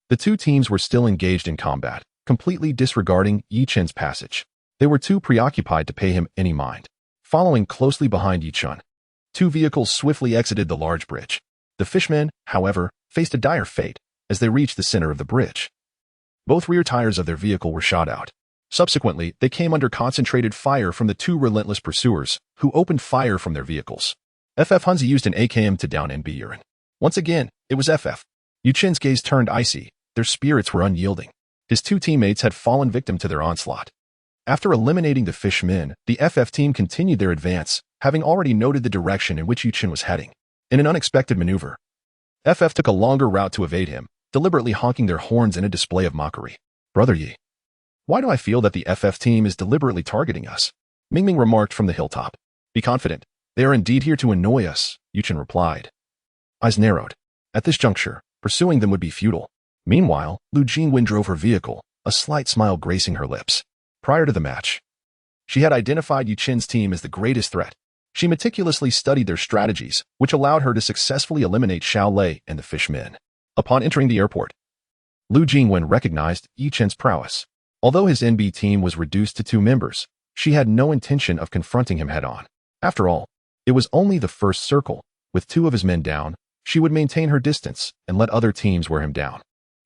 the 2 teams were still engaged in combat, completely disregarding Yi Chun's passage. They were too preoccupied to pay him any mind. Following closely behind Yi Chun, 2 vehicles swiftly exited the large bridge. The fishmen, however, faced a dire fate as they reached the center of the bridge. Both rear tires of their vehicle were shot out. Subsequently, they came under concentrated fire from the 2 relentless pursuers, who opened fire from their vehicles. FF Hunzi used an AKM to down NB Yuren. Once again, it was FF. Yuchen's gaze turned icy. Their spirits were unyielding. His 2 teammates had fallen victim to their onslaught. After eliminating the fishmen, the FF team continued their advance, having already noted the direction in which Yuchen was heading. In an unexpected maneuver, FF took a longer route to evade him, deliberately honking their horns in a display of mockery. Brother Yi, why do I feel that the FF team is deliberately targeting us? Mingming remarked from the hilltop. Be confident. They are indeed here to annoy us, Yuchen replied. Eyes narrowed. At this juncture, pursuing them would be futile. Meanwhile, Lu Jingwen drove her vehicle, a slight smile gracing her lips. Prior to the match, she had identified Yuchen's team as the greatest threat. She meticulously studied their strategies, which allowed her to successfully eliminate Xiao Lei and the fishmen. Upon entering the airport, Lu Jingwen recognized Yuchen's prowess. Although his NB team was reduced to 2 members, she had no intention of confronting him head-on. After all, it was only the first circle. With 2 of his men down, she would maintain her distance and let other teams wear him down.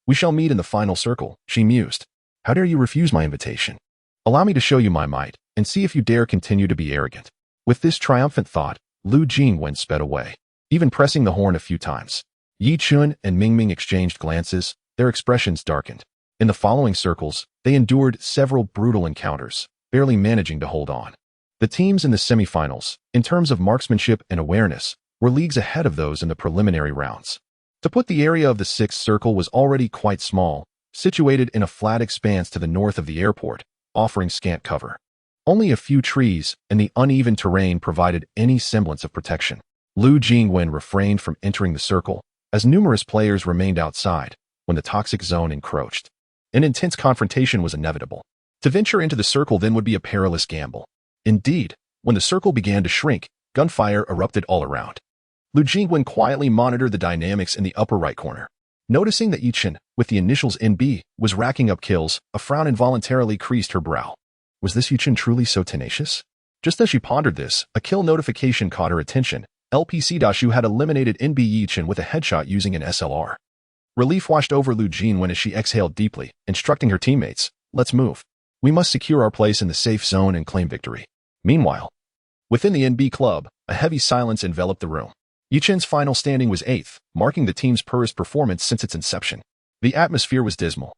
We shall meet in the final circle, she mused. How dare you refuse my invitation? Allow me to show you my might, and see if you dare continue to be arrogant. With this triumphant thought, Lu Jingwen sped away, even pressing the horn a few times. Yi Chun and Mingming exchanged glances, their expressions darkened. In the following circles, they endured several brutal encounters, barely managing to hold on. The teams in the semifinals, in terms of marksmanship and awareness, were leagues ahead of those in the preliminary rounds. To put the area of the 6th circle was already quite small, situated in a flat expanse to the north of the airport, offering scant cover. Only a few trees and the uneven terrain provided any semblance of protection. Lu Jingwen refrained from entering the circle, as numerous players remained outside when the toxic zone encroached. An intense confrontation was inevitable. To venture into the circle then would be a perilous gamble. Indeed, when the circle began to shrink, gunfire erupted all around. Lu Jingwen quietly monitored the dynamics in the upper right corner. Noticing that Yichen, with the initials NB, was racking up kills, a frown involuntarily creased her brow. Was this Yichen truly so tenacious? Just as she pondered this, a kill notification caught her attention. LPC Dashu had eliminated NB Yichen with a headshot using an SLR. Relief washed over Lu Jingwen as she exhaled deeply, instructing her teammates, let's move. We must secure our place in the safe zone and claim victory. Meanwhile, within the NB club, a heavy silence enveloped the room. Yichen's final standing was 8th, marking the team's poorest performance since its inception. The atmosphere was dismal,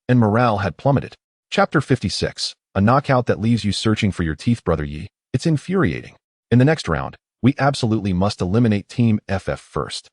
and morale had plummeted. Chapter 56, a knockout that leaves you searching for your teeth, Brother Yi. It's infuriating. In the next round, we absolutely must eliminate Team FF first,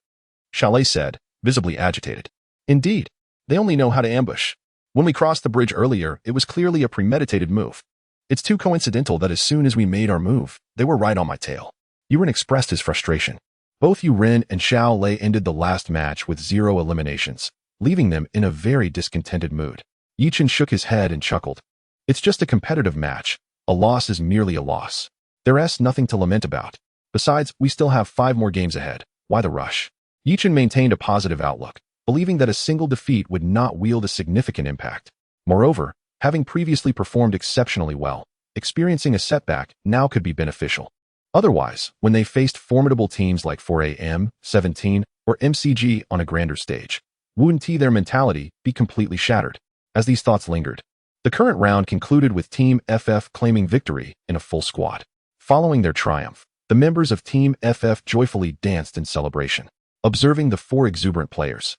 Chalet said, visibly agitated. Indeed, they only know how to ambush. When we crossed the bridge earlier, it was clearly a premeditated move. It's too coincidental that as soon as we made our move, they were right on my tail. Yuren expressed his frustration. Both Yuren and Xiao Lei ended the last match with 0 eliminations, leaving them in a very discontented mood. Yichen shook his head and chuckled. It's just a competitive match. A loss is merely a loss. There's nothing to lament about. Besides, we still have 5 more games ahead. Why the rush? Yichen maintained a positive outlook, believing that a single defeat would not wield a significant impact. Moreover, having previously performed exceptionally well, experiencing a setback now could be beneficial. Otherwise, when they faced formidable teams like 4AM, 17, or MCG on a grander stage, wouldn't their mentality be completely shattered? As these thoughts lingered, the The current round concluded with Team FF claiming victory in a full squad. Following their triumph, the members of Team FF joyfully danced in celebration, observing the four exuberant players.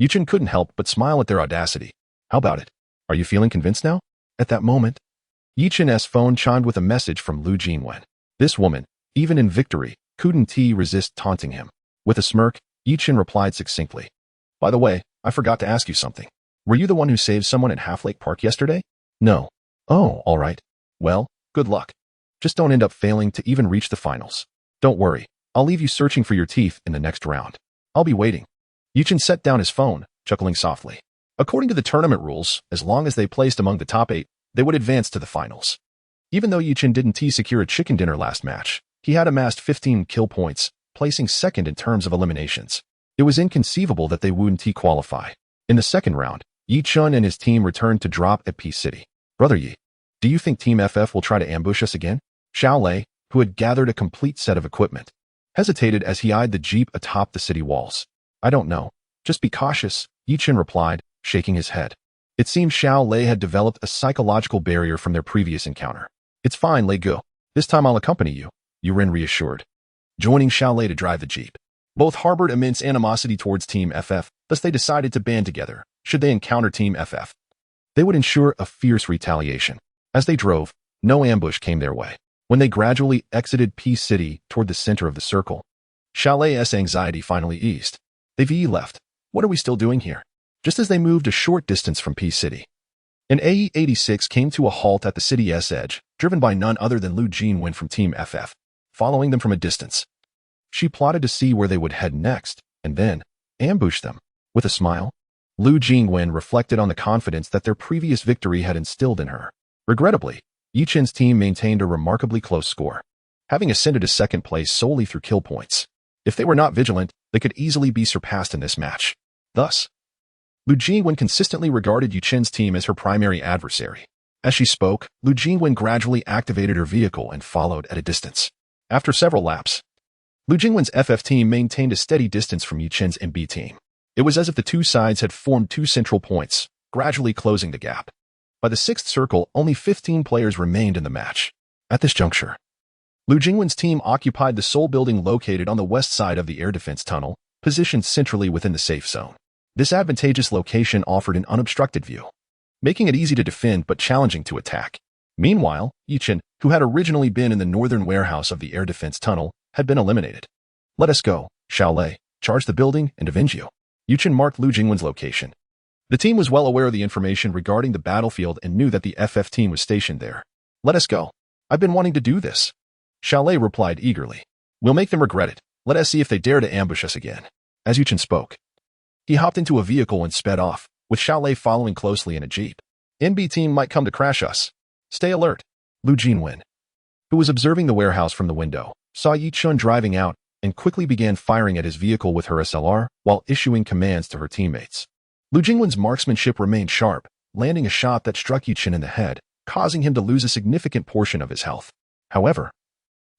Yichen couldn't help but smile at their audacity. How about it? Are you feeling convinced now? At that moment, Yichen's phone chimed with a message from Lu Jingwen. This woman, even in victory, couldn't resist taunting him. With a smirk, Yichen replied succinctly. By the way, I forgot to ask you something. Were you the one who saved someone in Half Lake Park yesterday? No. Oh, all right. Well, good luck. Just don't end up failing to even reach the finals. Don't worry, I'll leave you searching for your teeth in the next round. I'll be waiting. Yichen set down his phone, chuckling softly. According to the tournament rules, as long as they placed among the top 8, they would advance to the finals. Even though Yichen didn't secure a chicken dinner last match, he had amassed 15 kill points, placing second in terms of eliminations. It was inconceivable that they wouldn't qualify. In the second round, Yichen and his team returned to drop at Peace City. Brother Yi, do you think Team FF will try to ambush us again? Xiao Lei, who had gathered a complete set of equipment, hesitated as he eyed the jeep atop the city walls. I don't know. Just be cautious, Yichen replied, shaking his head. It seemed Xiao Lei had developed a psychological barrier from their previous encounter. It's fine, Lei Gu. This time I'll accompany you, Yuren reassured, joining Xiao Lei to drive the jeep. Both harbored immense animosity towards Team FF, thus they decided to band together. Should they encounter Team FF, they would ensure a fierce retaliation. As they drove, no ambush came their way. When they gradually exited Peace City toward the center of the circle, Xiao Lei's anxiety finally eased. They've left. What are we still doing here? Just as they moved a short distance from Peace City, an AE-86 came to a halt at the city's edge, driven by none other than Lu Jingwen from Team FF, following them from a distance. She plotted to see where they would head next, and then ambush them. With a smile, Lu Jingwen reflected on the confidence that their previous victory had instilled in her. Regrettably, Yichen's team maintained a remarkably close score, having ascended to second place solely through kill points. If they were not vigilant, they could easily be surpassed in this match. Thus, Lu Jingwen consistently regarded Yichen's team as her primary adversary. As she spoke, Lu Jingwen gradually activated her vehicle and followed at a distance. After several laps, Lu Jingwen's FF team maintained a steady distance from Yichen's MB team. It was as if the two sides had formed two central points, gradually closing the gap. By the sixth circle, only 15 players remained in the match. At this juncture, Lu Jingwen's team occupied the sole building located on the west side of the air defense tunnel, positioned centrally within the safe zone. This advantageous location offered an unobstructed view, making it easy to defend but challenging to attack. Meanwhile, Yichen, who had originally been in the northern warehouse of the air defense tunnel, had been eliminated. Let us go, Xiao Lei. Charge the building and avenge you. Yichen marked Lu Jingwen's location. The team was well aware of the information regarding the battlefield and knew that the FF team was stationed there. Let us go. I've been wanting to do this. Xiao Lei replied eagerly. We'll make them regret it. Let us see if they dare to ambush us again. As Yichen spoke, he hopped into a vehicle and sped off, with Xiao Lei following closely in a jeep. NB team might come to crash us. Stay alert. Lu Jingwen, who was observing the warehouse from the window, saw Yichen driving out and quickly began firing at his vehicle with her SLR while issuing commands to her teammates. Lu Jingwen's marksmanship remained sharp, landing a shot that struck Yichen in the head, causing him to lose a significant portion of his health. However,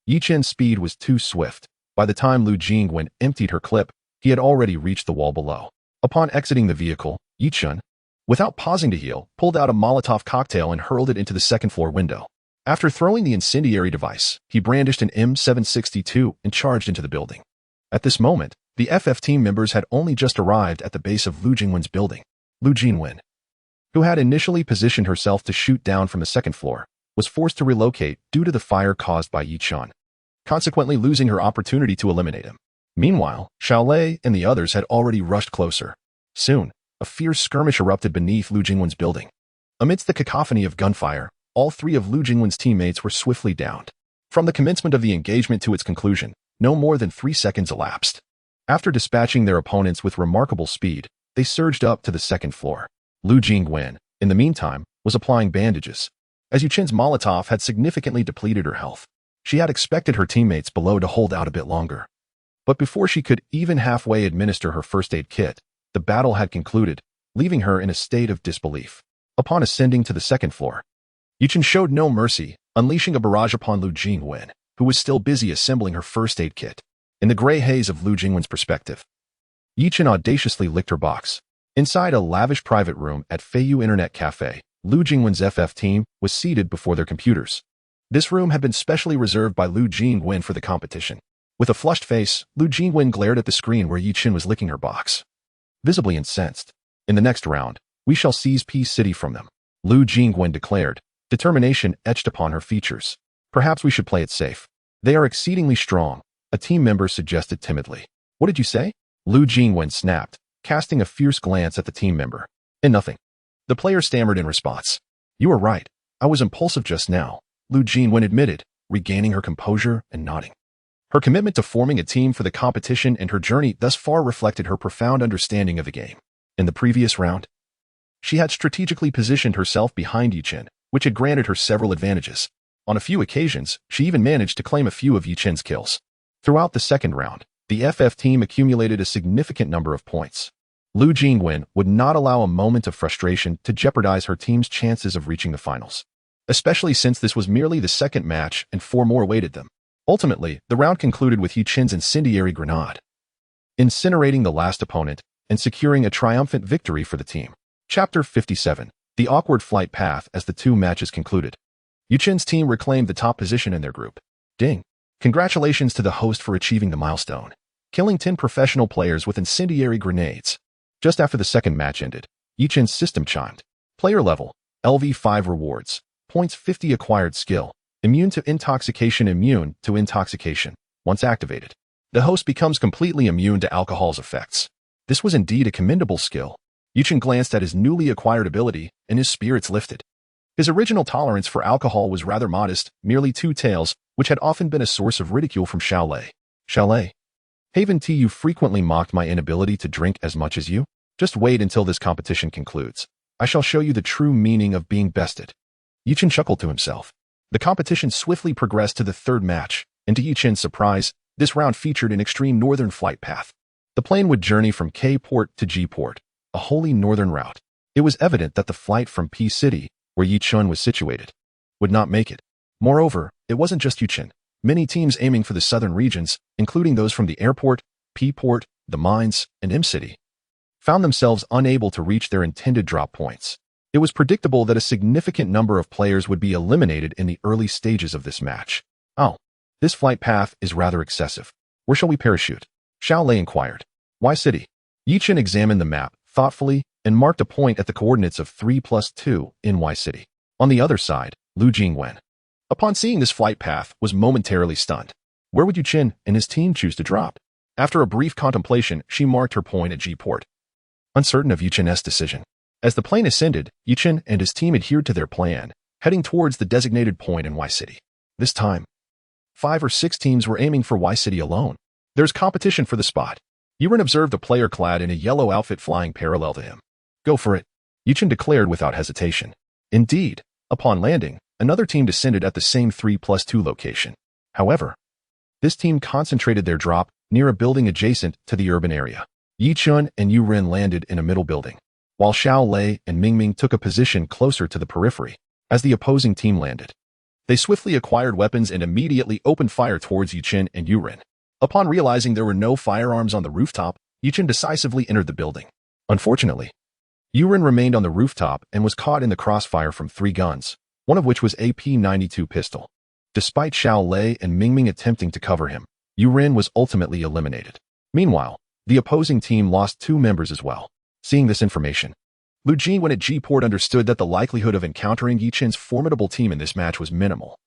Yichen's speed was too swift. By the time Lu Jingwen emptied her clip, he had already reached the wall below. Upon exiting the vehicle, Yichen, without pausing to heal, pulled out a Molotov cocktail and hurled it into the second-floor window. After throwing the incendiary device, he brandished an M762 and charged into the building. At this moment, the FF team members had only just arrived at the base of Lu Jingwen's building. Lu Jingwen, who had initially positioned herself to shoot down from the second floor, was forced to relocate due to the fire caused by Yichen, consequently losing her opportunity to eliminate him. Meanwhile, Xiao Lei and the others had already rushed closer. Soon, a fierce skirmish erupted beneath Lu Jingwen's building. Amidst the cacophony of gunfire, all three of Lu Jingwen's teammates were swiftly downed. From the commencement of the engagement to its conclusion, no more than 3 seconds elapsed. After dispatching their opponents with remarkable speed, they surged up to the second floor. Lu Jingwen, in the meantime, was applying bandages. As Yichen's Molotov had significantly depleted her health, she had expected her teammates below to hold out a bit longer. But before she could even halfway administer her first aid kit, the battle had concluded, leaving her in a state of disbelief. Upon ascending to the second floor, Yichen showed no mercy, unleashing a barrage upon Lu Jingwen, who was still busy assembling her first aid kit. In the gray haze of Lu Jingwen's perspective, Yichen audaciously licked her box. Inside a lavish private room at Feiyu Internet Cafe, Lu Jingwen's FF team was seated before their computers. This room had been specially reserved by Lu Jingwen for the competition. With a flushed face, Lu Jingwen glared at the screen where Yi Qin was licking her box. Visibly incensed. In the next round, we shall seize P City from them, Lu Jingwen declared, determination etched upon her features. Perhaps we should play it safe. They are exceedingly strong, a team member suggested timidly. What did you say? Lu Jingwen snapped, casting a fierce glance at the team member. And nothing. The player stammered in response. You are right. I was impulsive just now, Lu Jingwen admitted, regaining her composure and nodding. Her commitment to forming a team for the competition and her journey thus far reflected her profound understanding of the game. In the previous round, she had strategically positioned herself behind Yi Qin, which had granted her several advantages. On a few occasions, she even managed to claim a few of Yi Qin's kills. Throughout the second round, the FF team accumulated a significant number of points. Lu Jingwen would not allow a moment of frustration to jeopardize her team's chances of reaching the finals, especially since this was merely the second match and 4 more awaited them. Ultimately, the round concluded with Yi Qin's incendiary grenade, incinerating the last opponent and securing a triumphant victory for the team. Chapter 57. The awkward flight path. As the 2 matches concluded, Yi Qin's team reclaimed the top position in their group. Ding! Congratulations to the host for achieving the milestone, killing 10 professional players with incendiary grenades. Just after the second match ended, Yi Qin's system chimed. Player level, LV5 rewards, points 50 acquired skill, immune to intoxication. Once activated, the host becomes completely immune to alcohol's effects. This was indeed a commendable skill. Yi Qin glanced at his newly acquired ability, and his spirits lifted. His original tolerance for alcohol was rather modest, merely 2 taels, which had often been a source of ridicule from Xiaolei. Xiaolei, Haven T, you frequently mocked my inability to drink as much as you. Just wait until this competition concludes. I shall show you the true meaning of being bested. Yi Qin chuckled to himself. The competition swiftly progressed to the third match, and to Yi Qin's surprise, this round featured an extreme northern flight path. The plane would journey from K Port to G Port, a wholly northern route. It was evident that the flight from P City, where Yi Qin was situated, would not make it. Moreover, it wasn't just Yi Qin. Many teams aiming for the southern regions, including those from the airport, P Port, the mines, and M City, found themselves unable to reach their intended drop points. It was predictable that a significant number of players would be eliminated in the early stages of this match. Oh, this flight path is rather excessive. Where shall we parachute? Xiaolei inquired. Y City. Yi Qin examined the map thoughtfully and marked a point at the coordinates of 3+2 in Y City. On the other side, Lu Jingwen, upon seeing this flight path, was momentarily stunned. Where would Yi Qin and his team choose to drop? After a brief contemplation, she marked her point at G Port. Uncertain of Yi Qin's decision, as the plane ascended, Yi Qin and his team adhered to their plan, heading towards the designated point in Y City. This time, 5 or 6 teams were aiming for Y City alone. There's competition for the spot. Yuren observed a player clad in a yellow outfit flying parallel to him. Go for it, Yi Qin declared without hesitation. Indeed, upon landing, another team descended at the same 3+2 location. However, this team concentrated their drop near a building adjacent to the urban area. Yi Qin and Yu Ren landed in a middle building, while Xiaolei and Mingming took a position closer to the periphery. As the opposing team landed, they swiftly acquired weapons and immediately opened fire towards Yi Qin and Yu Ren. Upon realizing there were no firearms on the rooftop, Yi Qin decisively entered the building. Unfortunately, Yu Ren remained on the rooftop and was caught in the crossfire from 3 guns, one of which was a P92 pistol. Despite Xiaolei and Mingming attempting to cover him, Yu Ren was ultimately eliminated. Meanwhile, the opposing team lost 2 members as well. Seeing this information, Lu Jingwen at G-Port understood that the likelihood of encountering Yi Qin's formidable team in this match was minimal,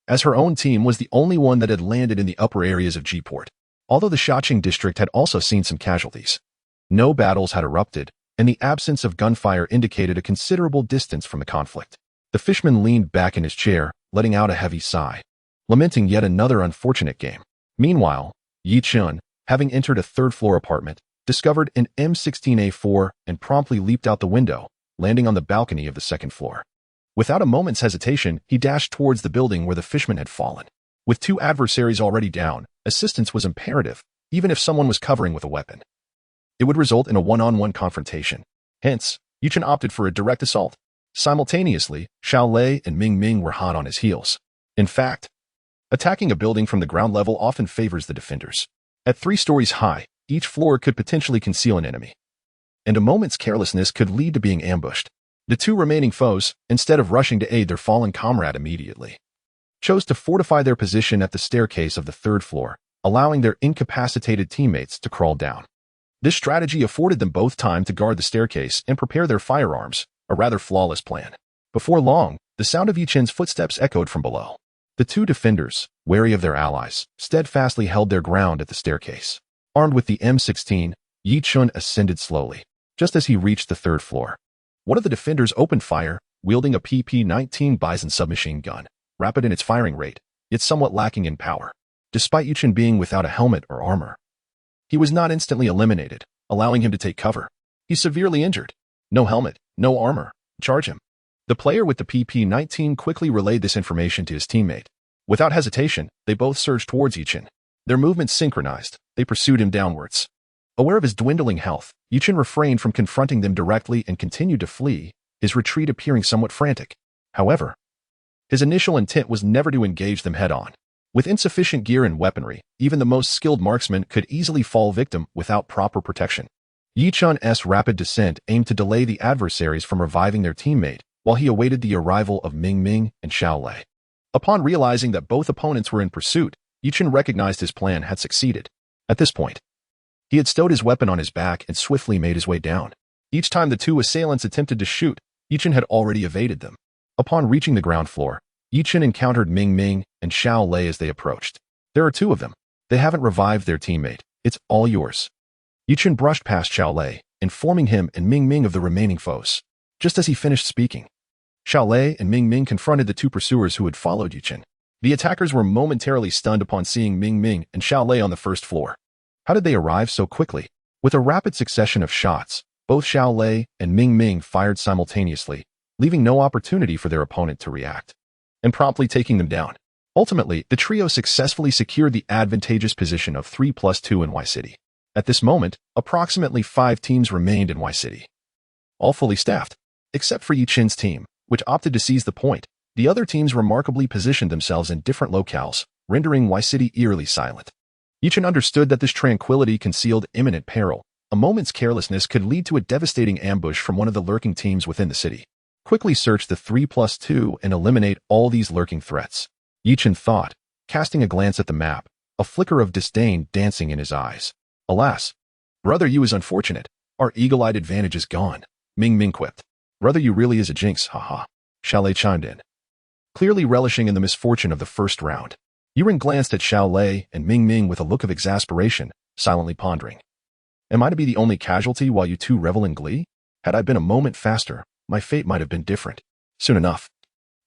as her own team was the only one that had landed in the upper areas of G-Port. Although the Shaoqing district had also seen some casualties, no battles had erupted, and the absence of gunfire indicated a considerable distance from the conflict. The fishman leaned back in his chair, letting out a heavy sigh, lamenting yet another unfortunate game. Meanwhile, Yi Qin, having entered a third-floor apartment, discovered an M16A4 and promptly leaped out the window, landing on the balcony of the second floor. Without a moment's hesitation, he dashed towards the building where the fishman had fallen. With 2 adversaries already down, assistance was imperative, even if someone was covering with a weapon. It would result in a one-on-one confrontation. Hence, Yi Qin opted for a direct assault. Simultaneously, Xiaolei and Mingming were hot on his heels. In fact, attacking a building from the ground level often favors the defenders. At 3 stories high, each floor could potentially conceal an enemy, and a moment's carelessness could lead to being ambushed. The two remaining foes, instead of rushing to aid their fallen comrade immediately, chose to fortify their position at the staircase of the third floor, allowing their incapacitated teammates to crawl down. This strategy afforded them both time to guard the staircase and prepare their firearms, a rather flawless plan. Before long, the sound of Yichen's footsteps echoed from below. The two defenders, wary of their allies, steadfastly held their ground at the staircase. Armed with the M16, Yichen ascended slowly. Just as he reached the third floor, one of the defenders opened fire, wielding a PP-19 Bison submachine gun, rapid in its firing rate, yet somewhat lacking in power. Despite Yichen being without a helmet or armor, he was not instantly eliminated, allowing him to take cover. He's severely injured. No helmet, no armor. Charge him. The player with the PP-19 quickly relayed this information to his teammate. Without hesitation, they both surged towards Yichen. Their movements synchronized. They pursued him downwards. Aware of his dwindling health, Yichen refrained from confronting them directly and continued to flee, his retreat appearing somewhat frantic. However, his initial intent was never to engage them head-on. With insufficient gear and weaponry, even the most skilled marksman could easily fall victim without proper protection. Yichen's rapid descent aimed to delay the adversaries from reviving their teammate, while he awaited the arrival of Ming Ming and Xiao Lei. Upon realizing that both opponents were in pursuit, Yichen recognized his plan had succeeded. At this point, he had stowed his weapon on his back and swiftly made his way down. Each time the two assailants attempted to shoot, Yichen had already evaded them. Upon reaching the ground floor, Yichen encountered Ming Ming and Xiao Lei as they approached. There are two of them. They haven't revived their teammate. It's all yours. Yichen brushed past Xiao Lei, informing him and Ming Ming of the remaining foes. Just as he finished speaking, Xiao Lei and Ming Ming confronted the two pursuers who had followed Yichen. The attackers were momentarily stunned upon seeing Ming Ming and Xiao Lei on the first floor. How did they arrive so quickly? With a rapid succession of shots, both Xiao Lei and Ming Ming fired simultaneously, leaving no opportunity for their opponent to react, and promptly taking them down. Ultimately, the trio successfully secured the advantageous position of 3+2 in Y City. At this moment, approximately 5 teams remained in Y City, all fully staffed, except for Yichen's team, which opted to seize the point. The other teams remarkably positioned themselves in different locales, rendering Y City eerily silent. Yichen understood that this tranquility concealed imminent peril. A moment's carelessness could lead to a devastating ambush from one of the lurking teams within the city. Quickly search the 3+2 and eliminate all these lurking threats, Yichen thought, casting a glance at the map, a flicker of disdain dancing in his eyes. Alas, brother, you is unfortunate. Our eagle-eyed advantage is gone, Ming Ming quipped. Brother, you really is a jinx, haha, Xiao Lei chimed in, clearly relishing in the misfortune of the first round. Yiren glanced at Xiao Lei and Ming Ming with a look of exasperation, silently pondering. Am I to be the only casualty while you two revel in glee? Had I been a moment faster, my fate might have been different. Soon enough,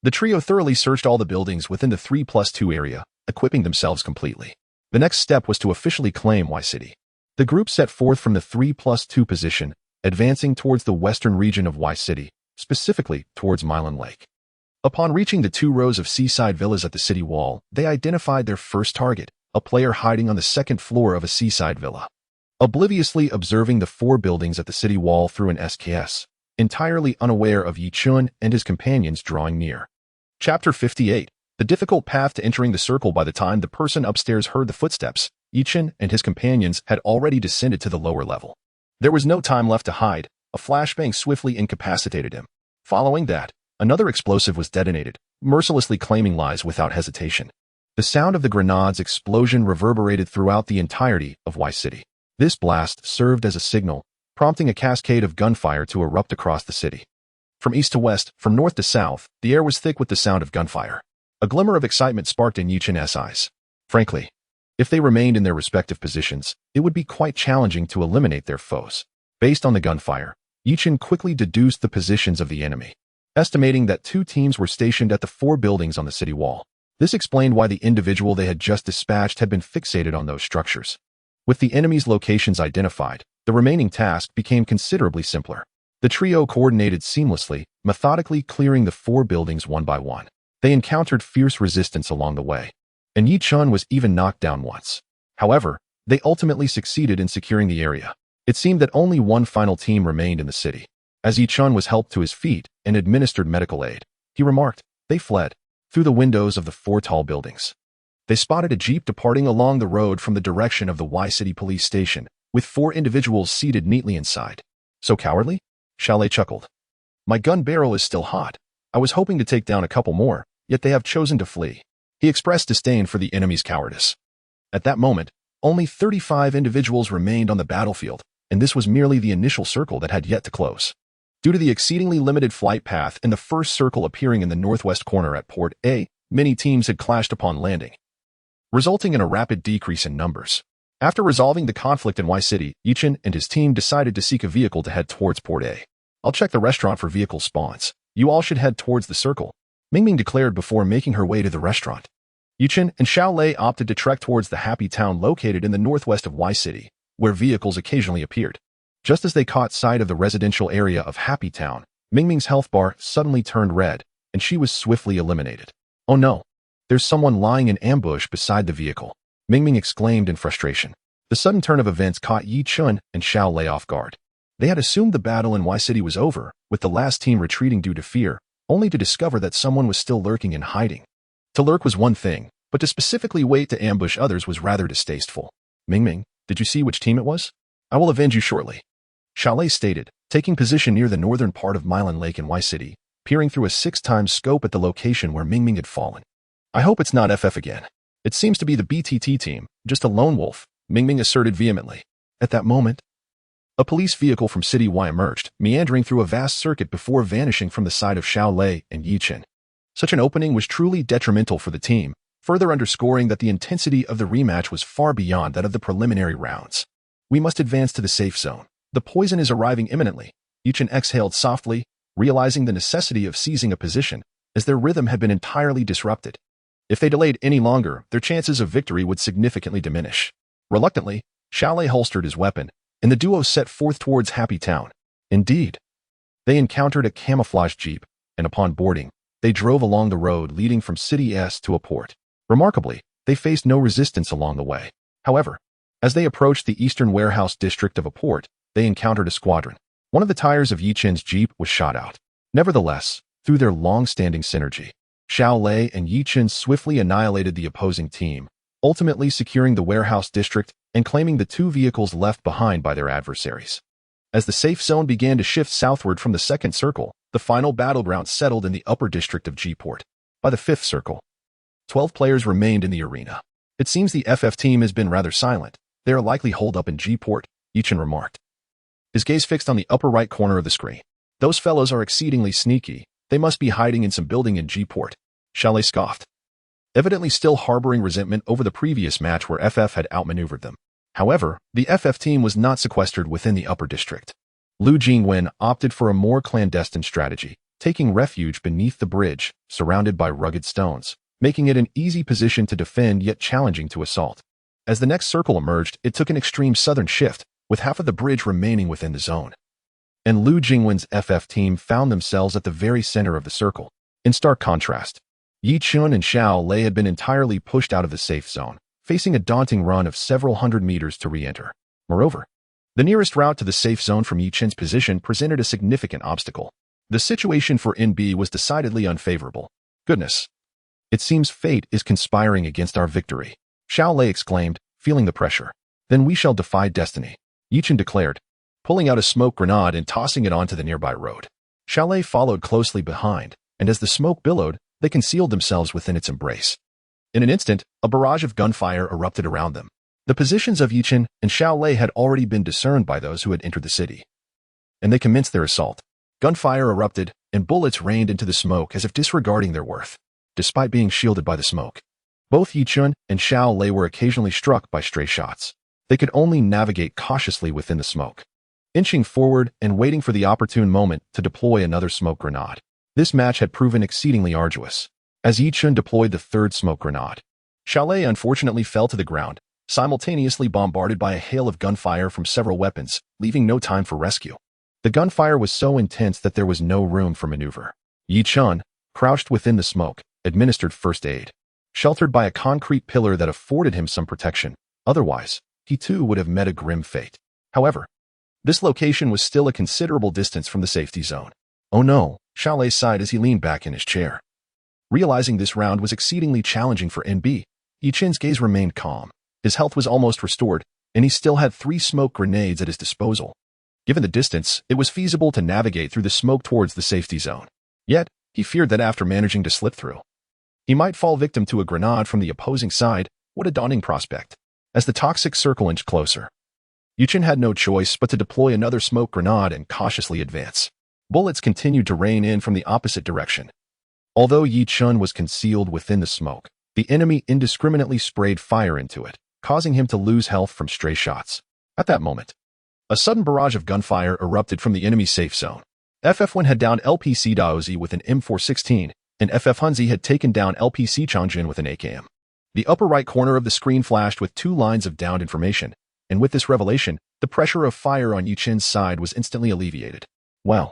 the trio thoroughly searched all the buildings within the 3+2 area, equipping themselves completely. The next step was to officially claim Y City. The group set forth from the 3+2 position, advancing towards the western region of Y City, specifically towards Milan Lake. Upon reaching the 2 rows of seaside villas at the city wall, they identified their first target, a player hiding on the second floor of a seaside villa. Obliviously observing the 4 buildings at the city wall through an SKS, entirely unaware of Yichen and his companions drawing near. Chapter 58. The difficult path to entering the circle. By the time the person upstairs heard the footsteps, Yichen and his companions had already descended to the lower level. There was no time left to hide. A flashbang swiftly incapacitated him. Following that, another explosive was detonated, mercilessly claiming lives without hesitation. The sound of the grenade's explosion reverberated throughout the entirety of Y City. This blast served as a signal, prompting a cascade of gunfire to erupt across the city. From east to west, from north to south, the air was thick with the sound of gunfire. A glimmer of excitement sparked in Yichen's eyes. Frankly, if they remained in their respective positions, it would be quite challenging to eliminate their foes. Based on the gunfire, Yichen quickly deduced the positions of the enemy, estimating that 2 teams were stationed at the 4 buildings on the city wall. This explained why the individual they had just dispatched had been fixated on those structures. With the enemy's locations identified, the remaining task became considerably simpler. The trio coordinated seamlessly, methodically clearing the 4 buildings one by one. They encountered fierce resistance along the way, and Yichen was even knocked down once. However, they ultimately succeeded in securing the area. It seemed that only one final team remained in the city. As Yichen was helped to his feet and administered medical aid, he remarked, they fled through the windows of the 4 tall buildings. They spotted a jeep departing along the road from the direction of the Y City police station, with 4 individuals seated neatly inside. So cowardly? Xiao Lei chuckled. My gun barrel is still hot. I was hoping to take down a couple more, yet they have chosen to flee. He expressed disdain for the enemy's cowardice. At that moment, only 35 individuals remained on the battlefield, and this was merely the initial circle that had yet to close. Due to the exceedingly limited flight path and the first circle appearing in the northwest corner at Port A, many teams had clashed upon landing, resulting in a rapid decrease in numbers. After resolving the conflict in Y City, Yichen and his team decided to seek a vehicle to head towards Port A. I'll check the restaurant for vehicle spawns. You all should head towards the circle, Mingming declared before making her way to the restaurant. Yichen and Xiao Lei opted to trek towards the Happy Town located in the northwest of Y City, where vehicles occasionally appeared. Just as they caught sight of the residential area of Happy Town, Mingming's health bar suddenly turned red, and she was swiftly eliminated. Oh no! There's someone lying in ambush beside the vehicle, Mingming exclaimed in frustration. The sudden turn of events caught Yi Chun and Xiao Lei off guard. They had assumed the battle in Y City was over, with the last team retreating due to fear, only to discover that someone was still lurking and hiding. To lurk was one thing, but to specifically wait to ambush others was rather distasteful. Mingming, did you see which team it was? I will avenge you shortly, Xiao Lei stated, taking position near the northern part of Milan Lake in Y City, peering through a 6x scope at the location where Mingming had fallen. I hope it's not FF again. It seems to be the BTT team, just a lone wolf, Mingming asserted vehemently. At that moment, a police vehicle from City Y emerged, meandering through a vast circuit before vanishing from the side of Xiao Lei and Yichen. Such an opening was truly detrimental for the team, further underscoring that the intensity of the rematch was far beyond that of the preliminary rounds. We must advance to the safe zone. The poison is arriving imminently. Yichen exhaled softly, realizing the necessity of seizing a position, as their rhythm had been entirely disrupted. If they delayed any longer, their chances of victory would significantly diminish. Reluctantly, Xiao Lei holstered his weapon, and the duo set forth towards Happy Town. Indeed, they encountered a camouflaged jeep, and upon boarding, they drove along the road leading from City S to a port. Remarkably, they faced no resistance along the way. However, as they approached the eastern warehouse district of a port, they encountered a squadron. One of the tires of Yichen's jeep was shot out. Nevertheless, through their long-standing synergy, Xiao Lei and Yichen swiftly annihilated the opposing team, ultimately securing the warehouse district and claiming the two vehicles left behind by their adversaries. As the safe zone began to shift southward from the second circle, the final battleground settled in the upper district of G-Port. By the fifth circle, 12 players remained in the arena. It seems the FF team has been rather silent. They are likely holed up in G-Port, Yichen remarked, his gaze fixed on the upper right corner of the screen. Those fellows are exceedingly sneaky. They must be hiding in some building in G-Port, Xiao Lei scoffed, evidently still harboring resentment over the previous match where FF had outmaneuvered them. However, the FF team was not sequestered within the upper district. Lu Jingwen opted for a more clandestine strategy, taking refuge beneath the bridge, surrounded by rugged stones, making it an easy position to defend yet challenging to assault. As the next circle emerged, it took an extreme southern shift, with half of the bridge remaining within the zone. And Lu Jingwen's FF team found themselves at the very center of the circle. In stark contrast, Yi Chun and Xiao Lei had been entirely pushed out of the safe zone, facing a daunting run of several hundred meters to re-enter. Moreover, the nearest route to the safe zone from Yi Chen's position presented a significant obstacle. The situation for NB was decidedly unfavorable. Goodness! It seems fate is conspiring against our victory, Xiao Lei exclaimed, feeling the pressure. Then we shall defy destiny, Yi Chen declared, pulling out a smoke grenade and tossing it onto the nearby road. Xiao Lei followed closely behind, and as the smoke billowed, they concealed themselves within its embrace. In an instant, a barrage of gunfire erupted around them. The positions of Yichen and Xiao Lei had already been discerned by those who had entered the city, and they commenced their assault. Gunfire erupted, and bullets rained into the smoke as if disregarding their worth. Despite being shielded by the smoke, both Yichen and Xiao Lei were occasionally struck by stray shots. They could only navigate cautiously within the smoke, inching forward and waiting for the opportune moment to deploy another smoke grenade. This match had proven exceedingly arduous. As Yichen deployed the third smoke grenade, Xiao Lei unfortunately fell to the ground, simultaneously bombarded by a hail of gunfire from several weapons, leaving no time for rescue. The gunfire was so intense that there was no room for maneuver. Yichen, crouched within the smoke, administered first aid, sheltered by a concrete pillar that afforded him some protection. Otherwise, he too would have met a grim fate. However, this location was still a considerable distance from the safety zone. Oh no, Xiao Lei sighed as he leaned back in his chair. Realizing this round was exceedingly challenging for NB, Yichen's gaze remained calm. His health was almost restored, and he still had 3 smoke grenades at his disposal. Given the distance, it was feasible to navigate through the smoke towards the safety zone. Yet, he feared that after managing to slip through, he might fall victim to a grenade from the opposing side. What a daunting prospect. As the toxic circle inched closer, Yuchen had no choice but to deploy another smoke grenade and cautiously advance. Bullets continued to rain in from the opposite direction. Although Yi Chun was concealed within the smoke, the enemy indiscriminately sprayed fire into it, causing him to lose health from stray shots. At that moment, a sudden barrage of gunfire erupted from the enemy safe zone. FF1 had downed LPC Daozi with an M416, and FF Hunzi had taken down LPC Changjin with an AKM. The upper right corner of the screen flashed with 2 lines of downed information, and with this revelation, the pressure of fire on Yi Chen's side was instantly alleviated. Well,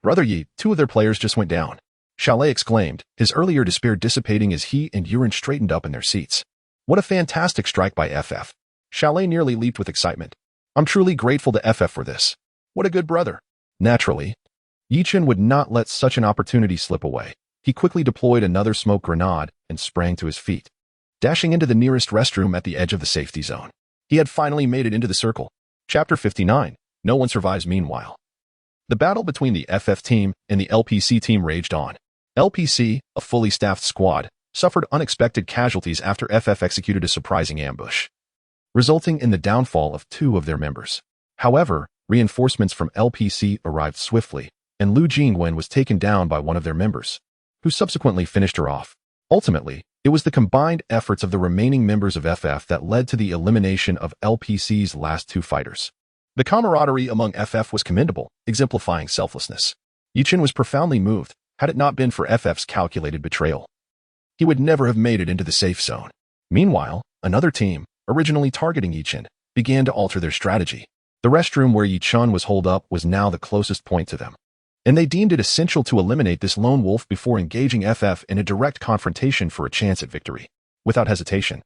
Brother Yi, 2 of their players just went down, Chalet exclaimed, his earlier despair dissipating as he and Yuren straightened up in their seats. What a fantastic strike by FF. Chalet nearly leaped with excitement. I'm truly grateful to FF for this. What a good brother. Naturally, Yi Chen would not let such an opportunity slip away. He quickly deployed another smoke grenade and sprang to his feet, dashing into the nearest restroom at the edge of the safety zone. He had finally made it into the circle. Chapter 59. No one survives meanwhile. The battle between the FF team and the LPC team raged on. LPC, a fully staffed squad, suffered unexpected casualties after FF executed a surprising ambush, resulting in the downfall of 2 of their members. However, reinforcements from LPC arrived swiftly, and Lu Jingwen was taken down by one of their members, who subsequently finished her off. Ultimately, it was the combined efforts of the remaining members of FF that led to the elimination of LPC's last 2 fighters. The camaraderie among FF was commendable, exemplifying selflessness. Yi Chen was profoundly moved. Had it not been for FF's calculated betrayal, he would never have made it into the safe zone. Meanwhile, another team, originally targeting Yi Chen, began to alter their strategy. The restroom where Yi Chen was holed up was now the closest point to them, and they deemed it essential to eliminate this lone wolf before engaging FF in a direct confrontation for a chance at victory. Without hesitation,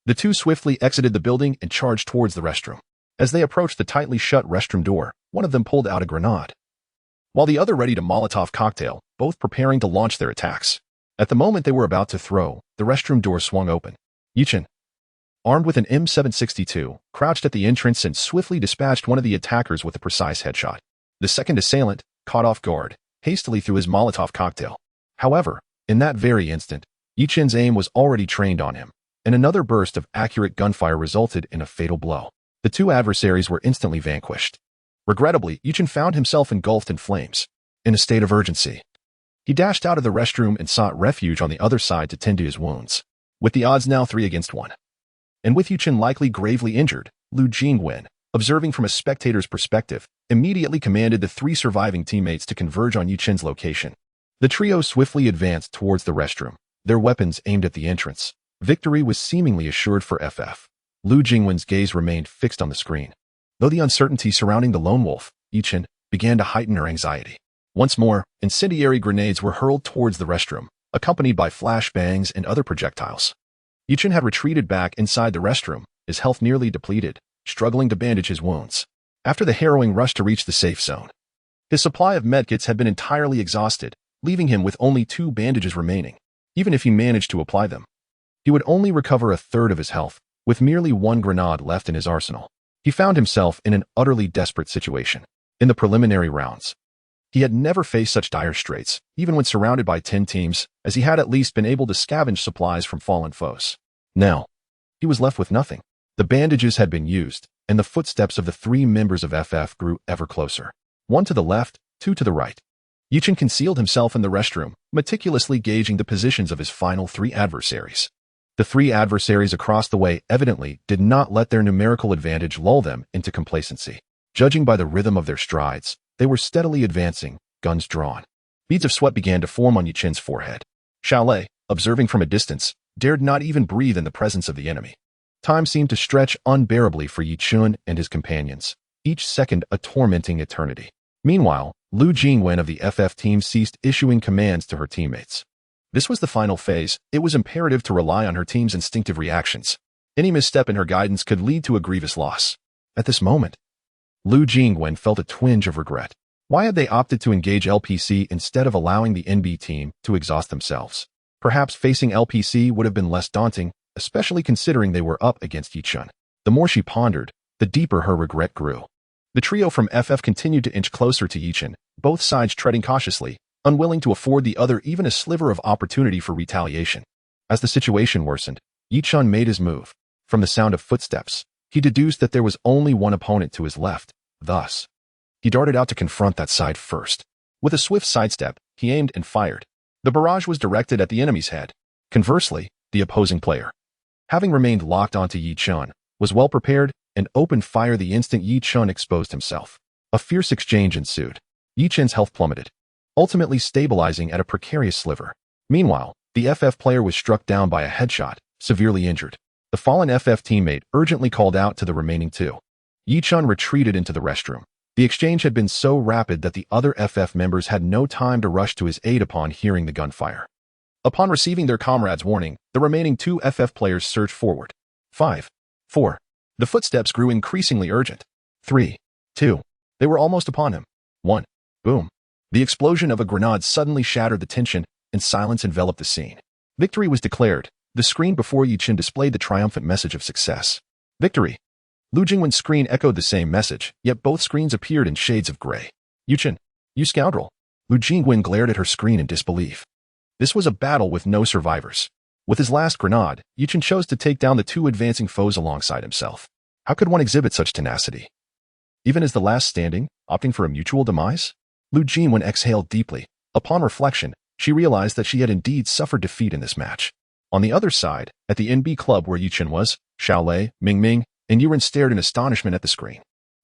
the 2 swiftly exited the building and charged towards the restroom. As they approached the tightly shut restroom door, one of them pulled out a grenade, while the other readied a Molotov cocktail, both preparing to launch their attacks. At the moment they were about to throw, the restroom door swung open. Yi Chen, armed with an M762, crouched at the entrance and swiftly dispatched one of the attackers with a precise headshot. The second assailant, caught off guard, hastily threw his Molotov cocktail. However, in that very instant, Yi Chen's aim was already trained on him, and another burst of accurate gunfire resulted in a fatal blow. The 2 adversaries were instantly vanquished. Regrettably, Yi Chen found himself engulfed in flames. In a state of urgency, he dashed out of the restroom and sought refuge on the other side to tend to his wounds. With the odds now 3 against 1, and with Yi Chen likely gravely injured, Lu Jingwen, observing from a spectator's perspective, immediately commanded the 3 surviving teammates to converge on Yi Chen's location. The trio swiftly advanced towards the restroom, their weapons aimed at the entrance. Victory was seemingly assured for FF. Lu Jingwen's gaze remained fixed on the screen. Though the uncertainty surrounding the lone wolf, Yi Chen, began to heighten her anxiety. Once more, incendiary grenades were hurled towards the restroom, accompanied by flashbangs and other projectiles. Yi Chen had retreated back inside the restroom, his health nearly depleted, struggling to bandage his wounds. After the harrowing rush to reach the safe zone, his supply of medkits had been entirely exhausted, leaving him with only 2 bandages remaining. Even if he managed to apply them, he would only recover a third of his health, with merely 1 grenade left in his arsenal. He found himself in an utterly desperate situation. In the preliminary rounds, he had never faced such dire straits, even when surrounded by 10 teams, as he had at least been able to scavenge supplies from fallen foes. Now, he was left with nothing. The bandages had been used, and the footsteps of the 3 members of FF grew ever closer. 1 to the left, 2 to the right. Yi Chen concealed himself in the restroom, meticulously gauging the positions of his final 3 adversaries. The 3 adversaries across the way evidently did not let their numerical advantage lull them into complacency. Judging by the rhythm of their strides, they were steadily advancing, guns drawn. Beads of sweat began to form on Yi Chen's forehead. Chalet, observing from a distance, dared not even breathe in the presence of the enemy. Time seemed to stretch unbearably for Yi Chen and his companions, each second a tormenting eternity. Meanwhile, Lu Jingwen of the FF team ceased issuing commands to her teammates. This was the final phase. It was imperative to rely on her team's instinctive reactions. Any misstep in her guidance could lead to a grievous loss. At this moment, Lu Jingwen felt a twinge of regret. Why had they opted to engage LPC instead of allowing the NB team to exhaust themselves? Perhaps facing LPC would have been less daunting, especially considering they were up against Yi Chen. The more she pondered, the deeper her regret grew. The trio from FF continued to inch closer to Yichen, both sides treading cautiously, unwilling to afford the other even a sliver of opportunity for retaliation. As the situation worsened, Yichen made his move. From the sound of footsteps, he deduced that there was only one opponent to his left. Thus, he darted out to confront that side first. With a swift sidestep, he aimed and fired. The barrage was directed at the enemy's head. Conversely, the opposing player, having remained locked onto Yichen, was well prepared and opened fire the instant Yichen exposed himself. A fierce exchange ensued. Yichen's health plummeted, ultimately stabilizing at a precarious sliver. Meanwhile, the FF player was struck down by a headshot, severely injured. The fallen FF teammate urgently called out to the remaining two. Yichen retreated into the restroom. The exchange had been so rapid that the other FF members had no time to rush to his aid upon hearing the gunfire. Upon receiving their comrades' warning, the remaining two FF players surged forward. 5, 4. The footsteps grew increasingly urgent. 3, 2. They were almost upon him. 1. Boom. The explosion of a grenade suddenly shattered the tension, and silence enveloped the scene. Victory was declared. The screen before Yichen displayed the triumphant message of success. Victory. Lu Jingwen's screen echoed the same message, yet both screens appeared in shades of gray. Yichen, you scoundrel. Lu Jingwen glared at her screen in disbelief. This was a battle with no survivors. With his last grenade, Yichen chose to take down the two advancing foes alongside himself. How could one exhibit such tenacity? Even as the last standing, opting for a mutual demise? Lu Jingwen exhaled deeply. Upon reflection, she realized that she had indeed suffered defeat in this match. On the other side, at the NB club where Yichen was, Xiaolei, Mingming, and Yuren stared in astonishment at the screen.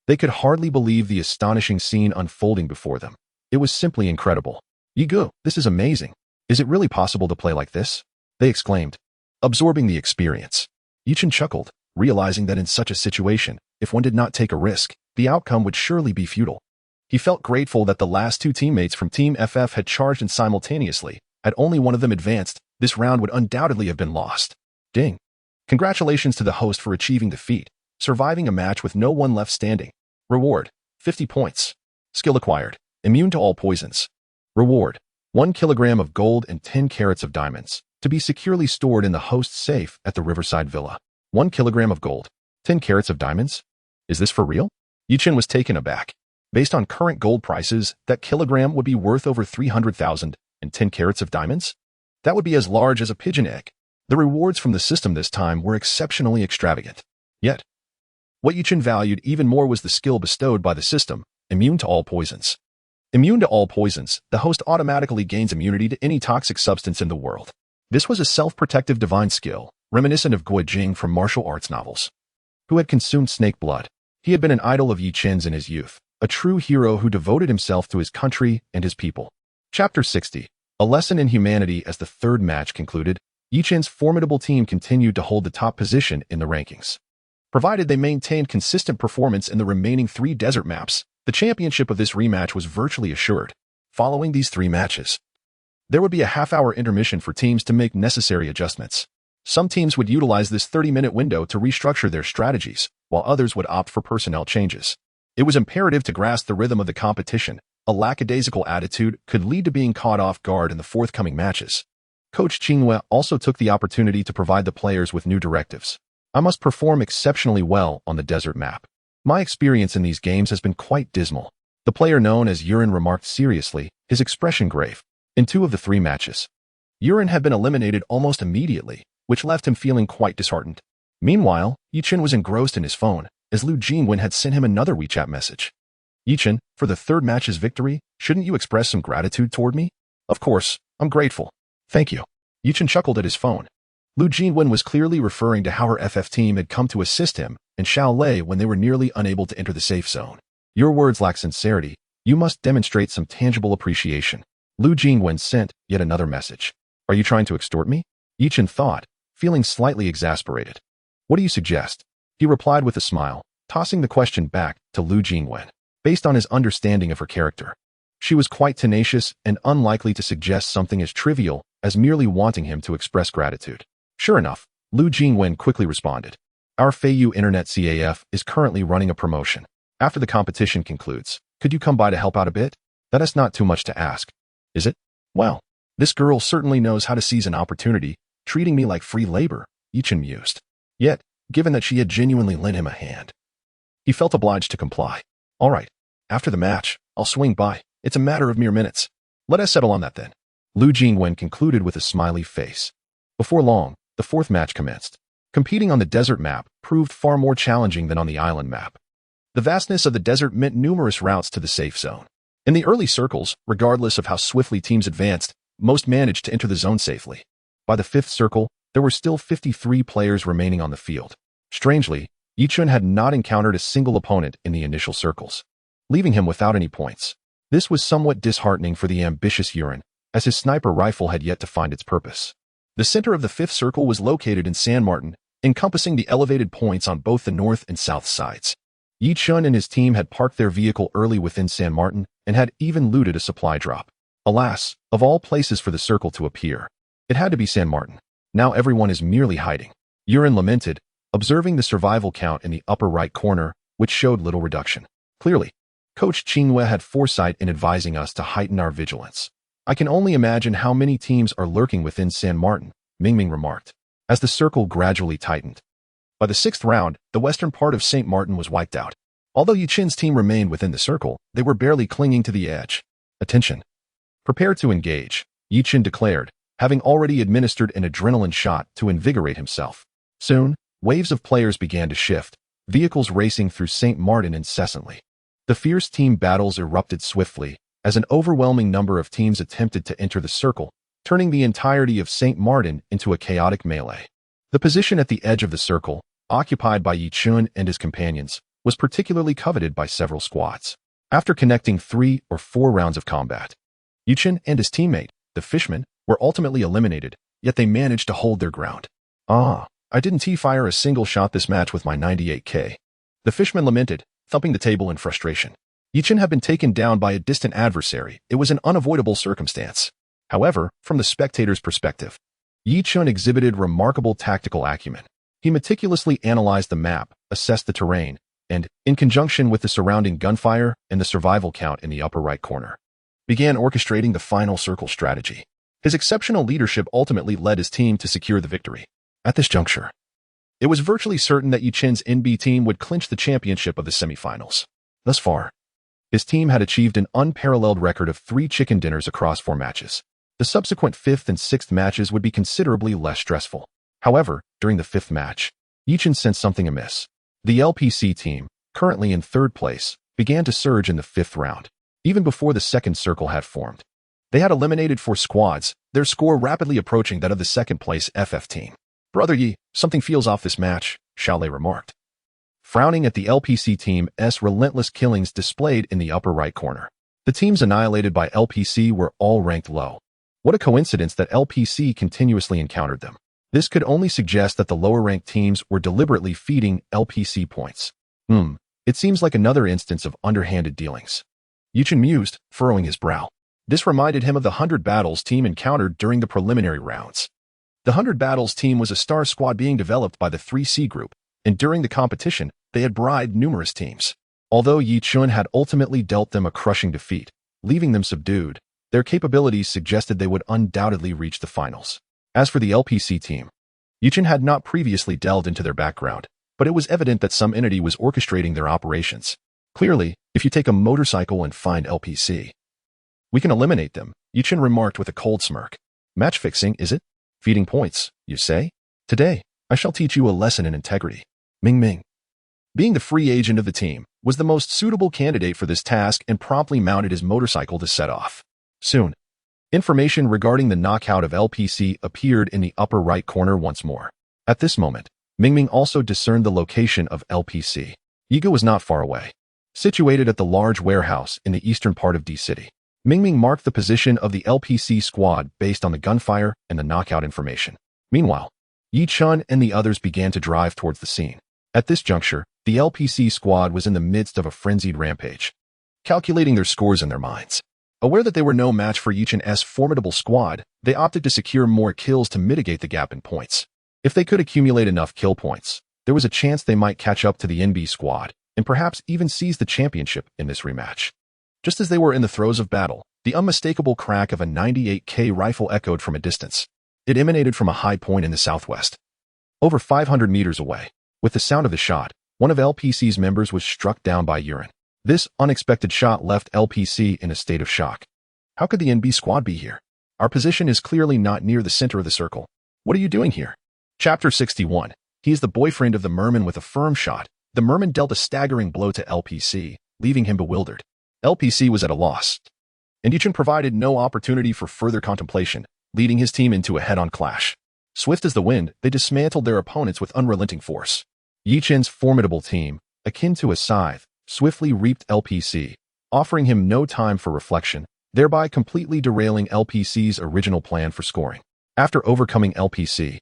They could hardly believe the astonishing scene unfolding before them. It was simply incredible. Yigu, this is amazing. Is it really possible to play like this? They exclaimed, absorbing the experience. Yichen chuckled, realizing that in such a situation, if one did not take a risk, the outcome would surely be futile. He felt grateful that the last two teammates from Team FF had charged in simultaneously. Had only one of them advanced, this round would undoubtedly have been lost. Ding. Congratulations to the host for achieving defeat, surviving a match with no one left standing. Reward, 50 points. Skill acquired, immune to all poisons. Reward, 1 kilogram of gold and 10 carats of diamonds, to be securely stored in the host's safe at the Riverside Villa. 1 kilogram of gold, 10 carats of diamonds? Is this for real? Yichen was taken aback. Based on current gold prices, that kilogram would be worth over 300,000, and 10 carats of diamonds? That would be as large as a pigeon egg. The rewards from the system this time were exceptionally extravagant. Yet, what Yichen valued even more was the skill bestowed by the system, immune to all poisons. Immune to all poisons, the host automatically gains immunity to any toxic substance in the world. This was a self-protective divine skill, reminiscent of Gui Jing from martial arts novels. Who had consumed snake blood? He had been an idol of Yichen's in his youth, a true hero who devoted himself to his country and his people. Chapter 60. A lesson in humanity. As the third match concluded, Yichen's formidable team continued to hold the top position in the rankings. Provided they maintained consistent performance in the remaining 3 desert maps, the championship of this rematch was virtually assured. Following these 3 matches, there would be a half-hour intermission for teams to make necessary adjustments. Some teams would utilize this 30-minute window to restructure their strategies, while others would opt for personnel changes. It was imperative to grasp the rhythm of the competition. A lackadaisical attitude could lead to being caught off guard in the forthcoming matches. Coach Qinghua also took the opportunity to provide the players with new directives. I must perform exceptionally well on the desert map. My experience in these games has been quite dismal. The player known as Yuren remarked seriously, his expression grave. In 2 of the 3 matches, Yuren had been eliminated almost immediately, which left him feeling quite disheartened. Meanwhile, Yichen was engrossed in his phone, as Lu Jingwen had sent him another WeChat message. Yichen, for the 3rd match's victory, shouldn't you express some gratitude toward me? Of course, I'm grateful. Thank you. Yichen chuckled at his phone. Lu Jingwen was clearly referring to how her FF team had come to assist him and Xiaolei when they were nearly unable to enter the safe zone. Your words lack sincerity. You must demonstrate some tangible appreciation. Lu Jingwen sent yet another message. Are you trying to extort me? Yichen thought, feeling slightly exasperated. What do you suggest? He replied with a smile, tossing the question back to Lu Jingwen. Based on his understanding of her character, she was quite tenacious and unlikely to suggest something as trivial as merely wanting him to express gratitude. Sure enough, Lu Jingwen quickly responded. Our Feiyu Internet CAF is currently running a promotion. After the competition concludes, could you come by to help out a bit? That is not too much to ask, is it? Well, this girl certainly knows how to seize an opportunity, treating me like free labor, Yichen mused. Yet, given that she had genuinely lent him a hand, he felt obliged to comply. All right. After the match, I'll swing by. It's a matter of mere minutes. Let us settle on that then. Lu Jingwen concluded with a smiley face. Before long, the fourth match commenced. Competing on the desert map proved far more challenging than on the island map. The vastness of the desert meant numerous routes to the safe zone. In the early circles, regardless of how swiftly teams advanced, most managed to enter the zone safely. By the fifth circle, there were still 53 players remaining on the field. Strangely, Yichun had not encountered a single opponent in the initial circles, leaving him without any points. This was somewhat disheartening for the ambitious Yuren, as his sniper rifle had yet to find its purpose. The center of the fifth circle was located in San Martin, encompassing the elevated points on both the north and south sides. Yichun and his team had parked their vehicle early within San Martin and had even looted a supply drop. Alas, of all places for the circle to appear, it had to be San Martin. Now everyone is merely hiding. Yuren lamented, observing the survival count in the upper right corner, which showed little reduction. Clearly, Coach Qinghue had foresight in advising us to heighten our vigilance. I can only imagine how many teams are lurking within San Martin, Mingming remarked, as the circle gradually tightened. By the sixth round, the western part of St. Martin was wiped out. Although Yichun's team remained within the circle, they were barely clinging to the edge. Attention. Prepare to engage, Yichun declared, having already administered an adrenaline shot to invigorate himself. Soon, waves of players began to shift, vehicles racing through St. Martin incessantly. The fierce team battles erupted swiftly, as an overwhelming number of teams attempted to enter the circle, turning the entirety of St. Martin into a chaotic melee. The position at the edge of the circle, occupied by Yichun and his companions, was particularly coveted by several squads. After connecting 3 or 4 rounds of combat, Yichun and his teammate, the Fishman, were ultimately eliminated, yet they managed to hold their ground. I didn't fire a single shot this match with my 98K. The Fishman lamented, thumping the table in frustration. Yichun had been taken down by a distant adversary. It was an unavoidable circumstance. However, from the spectator's perspective, Yichun exhibited remarkable tactical acumen. He meticulously analyzed the map, assessed the terrain, and, in conjunction with the surrounding gunfire and the survival count in the upper right corner, began orchestrating the final circle strategy. His exceptional leadership ultimately led his team to secure the victory. At this juncture, it was virtually certain that Yichun's NB team would clinch the championship of the semifinals. Thus far, his team had achieved an unparalleled record of 3 chicken dinners across 4 matches. The subsequent 5th and 6th matches would be considerably less stressful. However, during the 5th match, Yichun sensed something amiss. The LPC team, currently in 3rd place, began to surge in the 5th round, even before the second circle had formed. They had eliminated 4 squads, their score rapidly approaching that of the 2nd place FF team. Brother Yi, something feels off this match, Xiaolei remarked, frowning at the LPC team's relentless killings displayed in the upper right corner. The teams annihilated by LPC were all ranked low. What a coincidence that LPC continuously encountered them. This could only suggest that the lower-ranked teams were deliberately feeding LPC points. It seems like another instance of underhanded dealings. Yichun mused, furrowing his brow. This reminded him of the 100 Battles team encountered during the preliminary rounds. The 100 Battles team was a star squad being developed by the 3C group, and during the competition, they had bribed numerous teams. Although Yichun had ultimately dealt them a crushing defeat, leaving them subdued, their capabilities suggested they would undoubtedly reach the finals. As for the LPC team, Yichun had not previously delved into their background, but it was evident that some entity was orchestrating their operations. Clearly, if you take a motorcycle and find LPC, we can eliminate them, Yichun remarked with a cold smirk. Match fixing, is it? Feeding points, you say? Today, I shall teach you a lesson in integrity. Ming. Being the free agent of the team, was the most suitable candidate for this task and promptly mounted his motorcycle to set off. Soon, information regarding the knockout of LPC appeared in the upper right corner once more. At this moment, Ming also discerned the location of LPC. Yiga was not far away. Situated at the large warehouse in the eastern part of D City, Ming marked the position of the LPC squad based on the gunfire and the knockout information. Meanwhile, Yichun and the others began to drive towards the scene. At this juncture, the LPC squad was in the midst of a frenzied rampage, calculating their scores in their minds. Aware that they were no match for Yichun's formidable squad, they opted to secure more kills to mitigate the gap in points. If they could accumulate enough kill points, there was a chance they might catch up to the NB squad and perhaps even seize the championship in this rematch. Just as they were in the throes of battle, the unmistakable crack of a 98K rifle echoed from a distance. It emanated from a high point in the southwest. Over 500 meters away, with the sound of the shot, one of LPC's members was struck down by Yuren. This unexpected shot left LPC in a state of shock. How could the NB squad be here? Our position is clearly not near the center of the circle. What are you doing here? Chapter 61. He is the boyfriend of the merman with a firm shot. The merman dealt a staggering blow to LPC, leaving him bewildered. LPC was at a loss, and Yichen provided no opportunity for further contemplation, leading his team into a head-on clash. Swift as the wind, they dismantled their opponents with unrelenting force. Yichen's formidable team, akin to a scythe, swiftly reaped LPC, offering him no time for reflection, thereby completely derailing LPC's original plan for scoring. After overcoming LPC,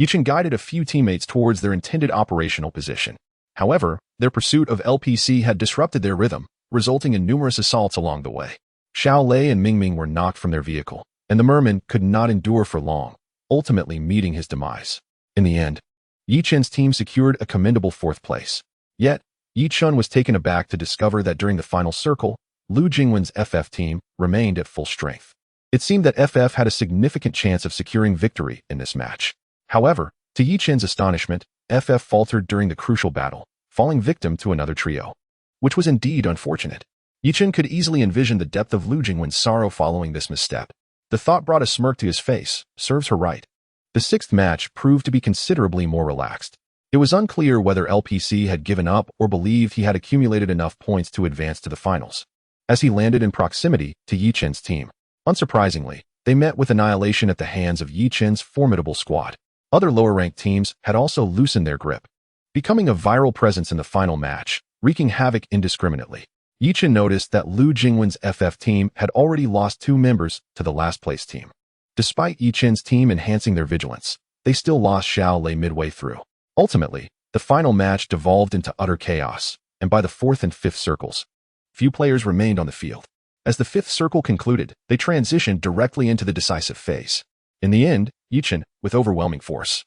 Yichen guided a few teammates towards their intended operational position. However, their pursuit of LPC had disrupted their rhythm, resulting in numerous assaults along the way. Xiao Lei and Mingming were knocked from their vehicle, and the merman could not endure for long, ultimately meeting his demise. In the end, Yichen's team secured a commendable 4th place. Yet, Yichen was taken aback to discover that during the final circle, Lu Jingwen's FF team remained at full strength. It seemed that FF had a significant chance of securing victory in this match. However, to Yichen's astonishment, FF faltered during the crucial battle, falling victim to another trio, which was indeed unfortunate. Yichen could easily envision the depth of Lu Jingwen's sorrow following this misstep. The thought brought a smirk to his face. Serves her right. The 6th match proved to be considerably more relaxed. It was unclear whether LPC had given up or believed he had accumulated enough points to advance to the finals. As he landed in proximity to Yichen's team, unsurprisingly, they met with annihilation at the hands of Yichen's formidable squad. Other lower-ranked teams had also loosened their grip, becoming a viral presence in the final match, wreaking havoc indiscriminately. Yichen noticed that Lu Jingwen's FF team had already lost 2 members to the last-place team. Despite Yichen's team enhancing their vigilance, they still lost Xiao Lei midway through. Ultimately, the final match devolved into utter chaos, and by the 4th and 5th circles, few players remained on the field. As the 5th circle concluded, they transitioned directly into the decisive phase. In the end, Yichen, with overwhelming force,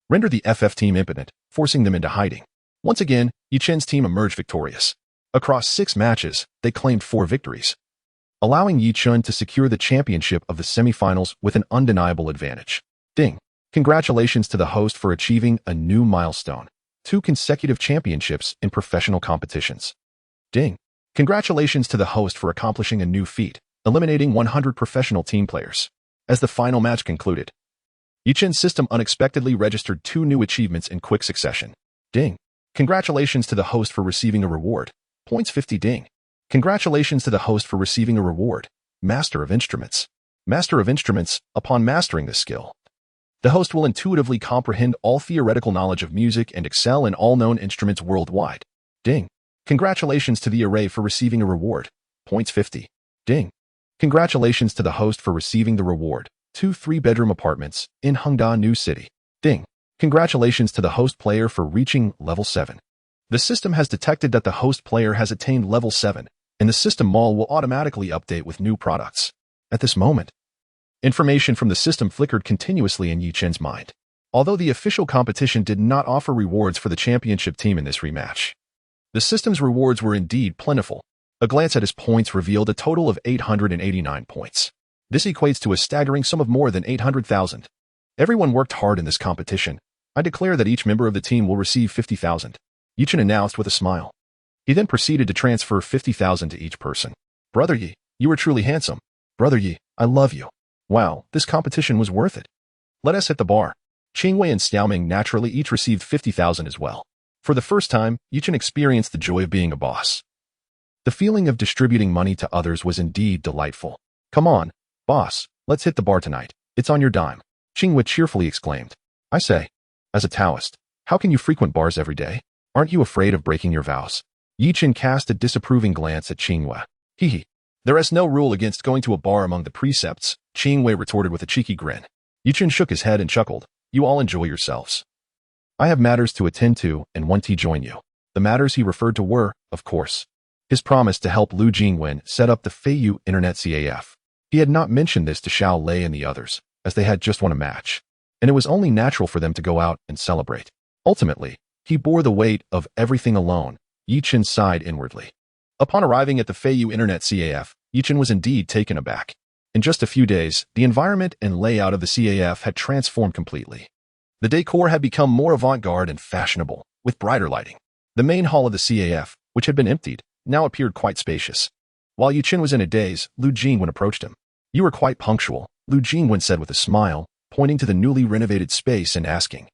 rendered the FF team impotent, forcing them into hiding. Once again, Yichen's team emerged victorious. Across 6 matches, they claimed 4 victories, allowing Yichen to secure the championship of the semifinals with an undeniable advantage. Ding! Congratulations to the host for achieving a new milestone, 2 consecutive championships in professional competitions. Ding! Congratulations to the host for accomplishing a new feat, eliminating 100 professional team players. As the final match concluded, Yichen's system unexpectedly registered 2 new achievements in quick succession. Ding! Congratulations to the host for receiving a reward. Points 50. Ding! Congratulations to the host for receiving a reward. Master of Instruments. Master of Instruments, upon mastering this skill, the host will intuitively comprehend all theoretical knowledge of music and excel in all known instruments worldwide. Ding! Congratulations to the array for receiving a reward. Points 50. Ding! Congratulations to the host for receiving the reward. 2 3-bedroom apartments in Hengda New City. Ding! Congratulations to the host player for reaching level 7. The system has detected that the host player has attained level 7, and the system mall will automatically update with new products. At this moment, information from the system flickered continuously in Yichen's mind. Although the official competition did not offer rewards for the championship team in this rematch, the system's rewards were indeed plentiful. A glance at his points revealed a total of 889 points. This equates to a staggering sum of more than 800,000. Everyone worked hard in this competition. I declare that each member of the team will receive 50,000. Yichen announced with a smile. He then proceeded to transfer 50,000 to each person. Brother Yi, you are truly handsome. Brother Yi, I love you. Wow, this competition was worth it. Let us hit the bar. Qingwei and Xiaoming naturally each received 50,000 as well. For the first time, Yichen experienced the joy of being a boss. The feeling of distributing money to others was indeed delightful. Come on, boss, let's hit the bar tonight. It's on your dime. Qingwei cheerfully exclaimed. I say, as a Taoist, how can you frequent bars every day? Aren't you afraid of breaking your vows? Yichen cast a disapproving glance at Qingwei. Hee. There is no rule against going to a bar among the precepts, Qingwei retorted with a cheeky grin. Yichen shook his head and chuckled. You all enjoy yourselves. I have matters to attend to and want to join you. The matters he referred to were, of course, his promise to help Lu Jingwen set up the Feiyu Internet CAF. He had not mentioned this to Xiao Lei and the others, as they had just won a match, and it was only natural for them to go out and celebrate. Ultimately, he bore the weight of everything alone. Yichen sighed inwardly. Upon arriving at the Feiyu Internet CAF, Yichen was indeed taken aback. In just a few days, the environment and layout of the CAF had transformed completely. The decor had become more avant-garde and fashionable, with brighter lighting. The main hall of the CAF, which had been emptied, now appeared quite spacious. While Yu Qin was in a daze, Lu Jingwen approached him. "You were quite punctual," Lu Jingwen said with a smile, pointing to the newly renovated space and asking,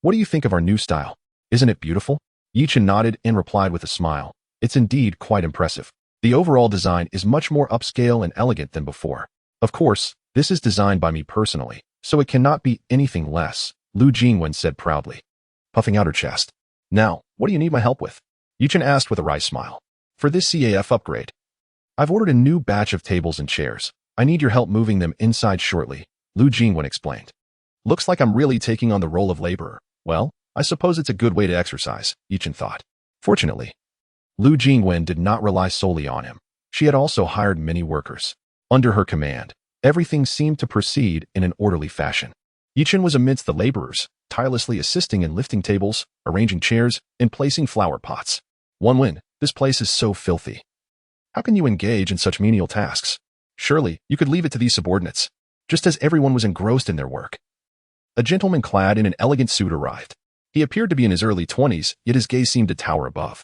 "What do you think of our new style? Isn't it beautiful?" Yu Qin nodded and replied with a smile, "It's indeed quite impressive. The overall design is much more upscale and elegant than before. Of course, this is designed by me personally, so it cannot be anything less," Lu Jingwen said proudly, puffing out her chest. "Now, what do you need my help with?" Yu Qin asked with a wry smile. "For this CAF upgrade, I've ordered a new batch of tables and chairs. I need your help moving them inside shortly," Lu Jingwen explained. "Looks like I'm really taking on the role of laborer. Well, I suppose it's a good way to exercise," Yu Qin thought. Fortunately, Lu Jingwen did not rely solely on him. She had also hired many workers. Under her command, everything seemed to proceed in an orderly fashion. Yu Qin was amidst the laborers, tirelessly assisting in lifting tables, arranging chairs, and placing flower pots. "Wen, this place is so filthy. How can you engage in such menial tasks? Surely, you could leave it to these subordinates," just as everyone was engrossed in their work. A gentleman clad in an elegant suit arrived. He appeared to be in his early 20s, yet his gaze seemed to tower above.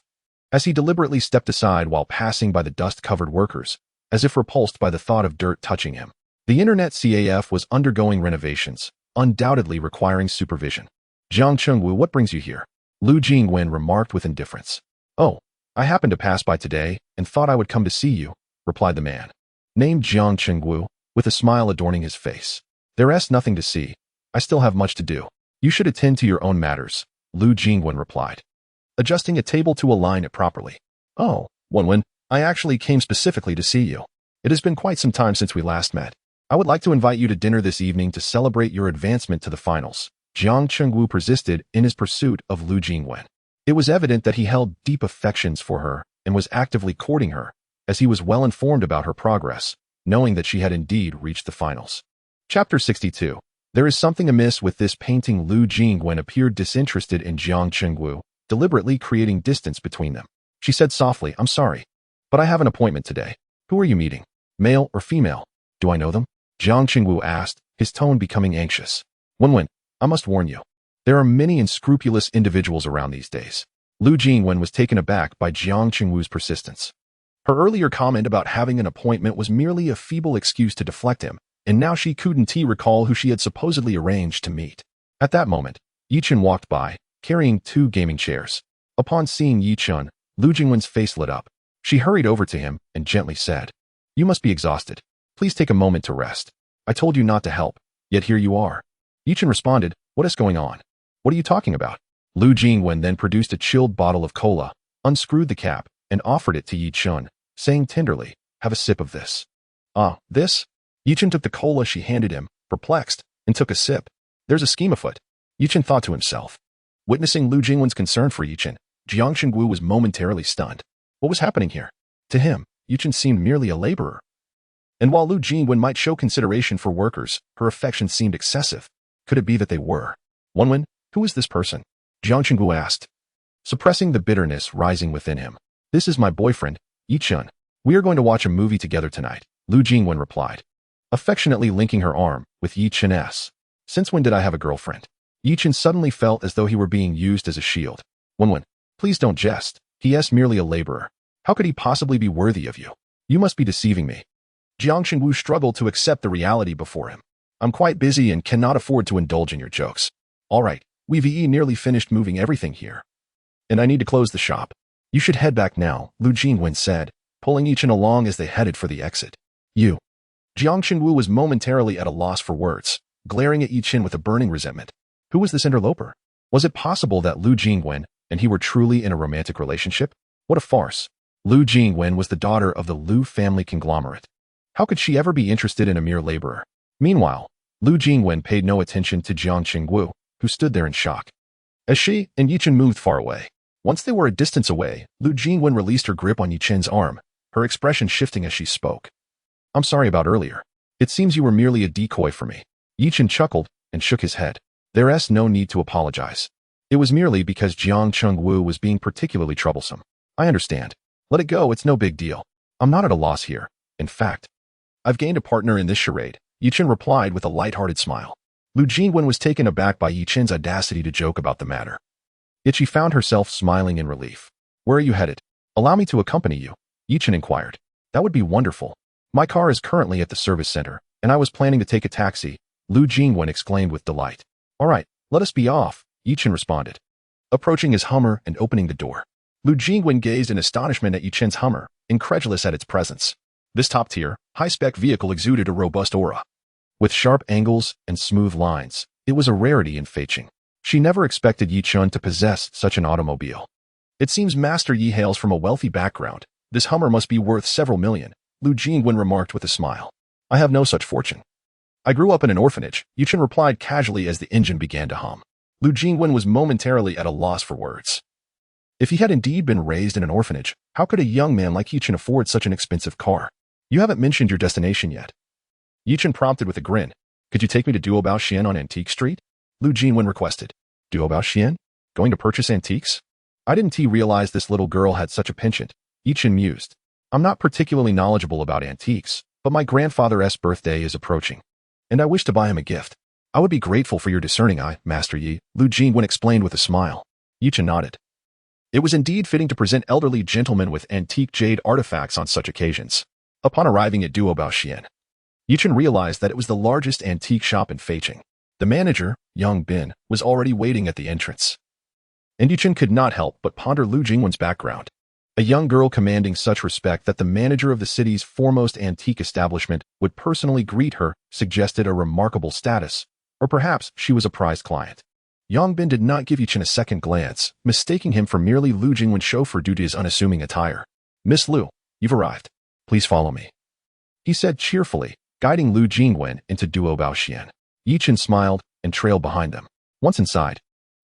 As he deliberately stepped aside while passing by the dust-covered workers, as if repulsed by the thought of dirt touching him. The internet CAF was undergoing renovations, undoubtedly requiring supervision. "Jiang Chengwu, what brings you here?" Lu Jingwen remarked with indifference. "Oh, I happened to pass by today and thought I would come to see you," replied the man, named Jiang Chengwu, with a smile adorning his face. "There's nothing to see. I still have much to do. You should attend to your own matters," Lu Jingwen replied, adjusting a table to align it properly. "Oh, Wen, I actually came specifically to see you. It has been quite some time since we last met. I would like to invite you to dinner this evening to celebrate your advancement to the finals." Jiang Chengwu persisted in his pursuit of Lu Jingwen. It was evident that he held deep affections for her and was actively courting her, as he was well informed about her progress, knowing that she had indeed reached the finals. Chapter 62. There is something amiss with this painting. Lu Jingwen appeared disinterested in Jiang Chengwu, deliberately creating distance between them. She said softly, "I'm sorry, but I have an appointment today. Who are you meeting? Male or female? Do I know them?" Jiang Chengwu asked, his tone becoming anxious. "Wen, I must warn you. There are many unscrupulous individuals around these days." Lu Jingwen was taken aback by Jiang Chengwu's persistence. Her earlier comment about having an appointment was merely a feeble excuse to deflect him, and now she couldn't recall who she had supposedly arranged to meet. At that moment, Yu Qin walked by, carrying 2 gaming chairs. Upon seeing Yu Qin, Lu Jingwen's face lit up. She hurried over to him and gently said, "You must be exhausted. Please take a moment to rest. I told you not to help, yet here you are." Yu Qin responded, "What is going on? What are you talking about?" Lu Jingwen then produced a chilled bottle of cola, unscrewed the cap, and offered it to Yu Qin, saying tenderly, "Have a sip of this." "Ah, this?" Yu Qin took the cola she handed him, perplexed, and took a sip. "There's a scheme afoot," Yu Qin thought to himself. Witnessing Lu Jingwen's concern for Yu Qin, Jiang Chengwu was momentarily stunned. What was happening here? To him, Yu Qin seemed merely a laborer. And while Lu Jingwen might show consideration for workers, her affection seemed excessive. Could it be that they were? "Wen, who is this person?" Jiang Chengwu asked, suppressing the bitterness rising within him. "This is my boyfriend, Yu Qin. We are going to watch a movie together tonight," Lu Jingwen replied, affectionately linking her arm with Yu Qin's. "Since when did I have a girlfriend?" Yu Qin suddenly felt as though he were being used as a shield. "Wen, please don't jest. He is merely a laborer. How could he possibly be worthy of you? You must be deceiving me." Jiang Chengwu struggled to accept the reality before him. "I'm quite busy and cannot afford to indulge in your jokes. All right, we've nearly finished moving everything here, and I need to close the shop. You should head back now," Lu Jingwen said, pulling Yu Qin along as they headed for the exit. "You." Jiang Chengwu was momentarily at a loss for words, glaring at Yu Qin with a burning resentment. Who was this interloper? Was it possible that Lu Jingwen and he were truly in a romantic relationship? What a farce. Lu Jingwen was the daughter of the Lu family conglomerate. How could she ever be interested in a mere laborer? Meanwhile, Lu Jingwen paid no attention to Jiang Chengwu, who stood there in shock. As she and Yu Qin moved far away. Once they were a distance away, Lu Jingwen released her grip on Yu Qin's arm, her expression shifting as she spoke. "I'm sorry about earlier. It seems you were merely a decoy for me." Yu Qin chuckled and shook his head. "There's no need to apologize. It was merely because Jiang Chengwu was being particularly troublesome. I understand. Let it go, it's no big deal. I'm not at a loss here. In fact, I've gained a partner in this charade," Yu Qin replied with a light-hearted smile. Lu Jingwen was taken aback by Yu Qin's audacity to joke about the matter. Yet she found herself smiling in relief. "Where are you headed?" Allow me to accompany you, Yichen inquired. That would be wonderful. My car is currently at the service center, and I was planning to take a taxi, Lu Jingwen exclaimed with delight. All right, let us be off, Yichen responded, approaching his Hummer and opening the door. Lu Jingwen gazed in astonishment at Yichen's Hummer, incredulous at its presence. This top-tier, high-spec vehicle exuded a robust aura. With sharp angles and smooth lines, it was a rarity in Feiqing. She never expected Yichen to possess such an automobile. It seems Master Yi hails from a wealthy background. This Hummer must be worth several million, Lu Jingwen remarked with a smile. I have no such fortune. I grew up in an orphanage, Yichen replied casually as the engine began to hum. Lu Jingwen was momentarily at a loss for words. If he had indeed been raised in an orphanage, how could a young man like Yichen afford such an expensive car? You haven't mentioned your destination yet. Yichen prompted with a grin. Could you take me to Duobao Xian on Antique Street? Lu Jingwen requested. Duobao Xian? Going to purchase antiques? I didn't realize this little girl had such a penchant, Yichen mused. I'm not particularly knowledgeable about antiques, but my grandfather's birthday is approaching, and I wish to buy him a gift. I would be grateful for your discerning eye, Master Yi, Lu Jingwen explained with a smile. Yichen nodded. It was indeed fitting to present elderly gentlemen with antique jade artifacts on such occasions. Upon arriving at Duobao Xian, Yichen realized that it was the largest antique shop in Feiqing. The manager, Yang Bin, was already waiting at the entrance. And Yichen could not help but ponder Lu Jingwen's background. A young girl commanding such respect that the manager of the city's foremost antique establishment would personally greet her suggested a remarkable status, or perhaps she was a prized client. Yang Bin did not give Yichen a second glance, mistaking him for merely Lu Jingwen's chauffeur due to his unassuming attire. Miss Lu, you've arrived. Please follow me, he said cheerfully, guiding Lu Jingwen into Duobao Xian. Yichen smiled and trailed behind them. Once inside,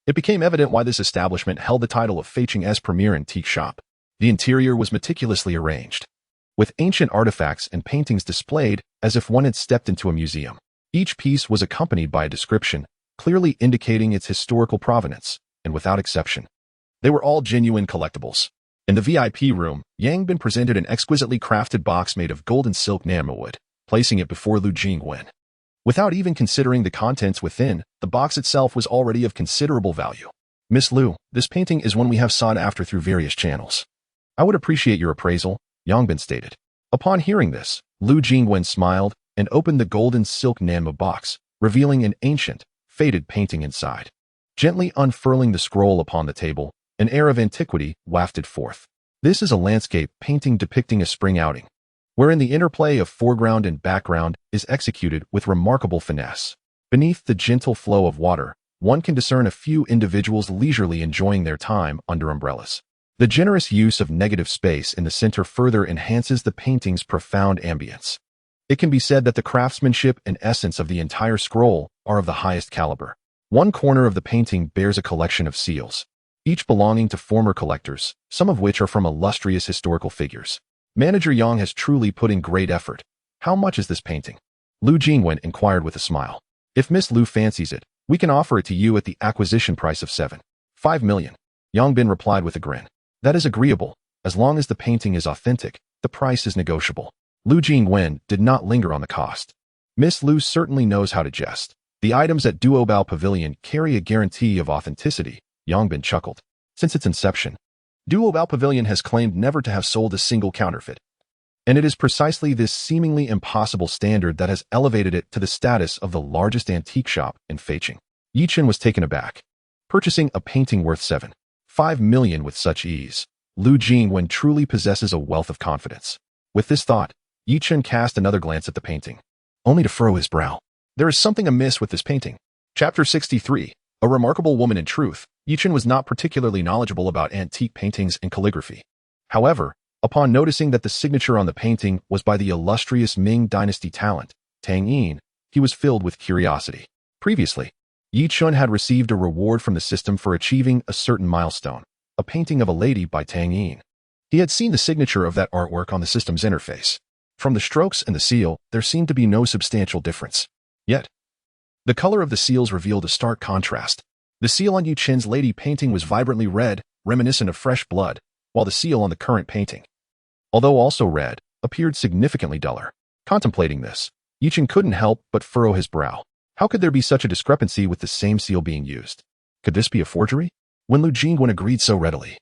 it became evident why this establishment held the title of Feiqing's premier antique shop. The interior was meticulously arranged, with ancient artifacts and paintings displayed as if one had stepped into a museum. Each piece was accompanied by a description, clearly indicating its historical provenance, and without exception, they were all genuine collectibles. In the VIP room, Yang Bin presented an exquisitely crafted box made of gold and silk wood, placing it before Lu Jingwen. Without even considering the contents within, the box itself was already of considerable value. Miss Lu, this painting is one we have sought after through various channels. I would appreciate your appraisal, Yang Bin stated. Upon hearing this, Lu Jingwen smiled and opened the golden silk box, revealing an ancient, faded painting inside. Gently unfurling the scroll upon the table, an air of antiquity wafted forth. This is a landscape painting depicting a spring outing, wherein the interplay of foreground and background is executed with remarkable finesse. Beneath the gentle flow of water, one can discern a few individuals leisurely enjoying their time under umbrellas. The generous use of negative space in the center further enhances the painting's profound ambience. It can be said that the craftsmanship and essence of the entire scroll are of the highest caliber. One corner of the painting bears a collection of seals, each belonging to former collectors, some of which are from illustrious historical figures. Manager Yang has truly put in great effort. How much is this painting? Lu Jingwen inquired with a smile. If Miss Lu fancies it, we can offer it to you at the acquisition price of 7.5 million. Yang Bin replied with a grin. That is agreeable. As long as the painting is authentic, the price is negotiable. Lu Jingwen did not linger on the cost. Miss Lu certainly knows how to jest. The items at Duobao Pavilion carry a guarantee of authenticity, Yang Bin chuckled. Since its inception, Duobao Pavilion has claimed never to have sold a single counterfeit. And it is precisely this seemingly impossible standard that has elevated it to the status of the largest antique shop in Feiqing. Yichen was taken aback. Purchasing a painting worth 7.5 million with such ease, Lu Jingwen truly possesses a wealth of confidence. With this thought, Yichen cast another glance at the painting, only to furrow his brow. There is something amiss with this painting. Chapter 63. A remarkable woman in truth. Yichen was not particularly knowledgeable about antique paintings and calligraphy. However, upon noticing that the signature on the painting was by the illustrious Ming Dynasty talent, Tang Yin, he was filled with curiosity. Previously, Yichen had received a reward from the system for achieving a certain milestone, a painting of a lady by Tang Yin. He had seen the signature of that artwork on the system's interface. From the strokes and the seal, there seemed to be no substantial difference. Yet, the color of the seals revealed a stark contrast. The seal on Yichen's lady painting was vibrantly red, reminiscent of fresh blood, while the seal on the current painting, although also red, appeared significantly duller. Contemplating this, Yichen couldn't help but furrow his brow. How could there be such a discrepancy with the same seal being used? Could this be a forgery? When Lu Jingwen agreed so readily,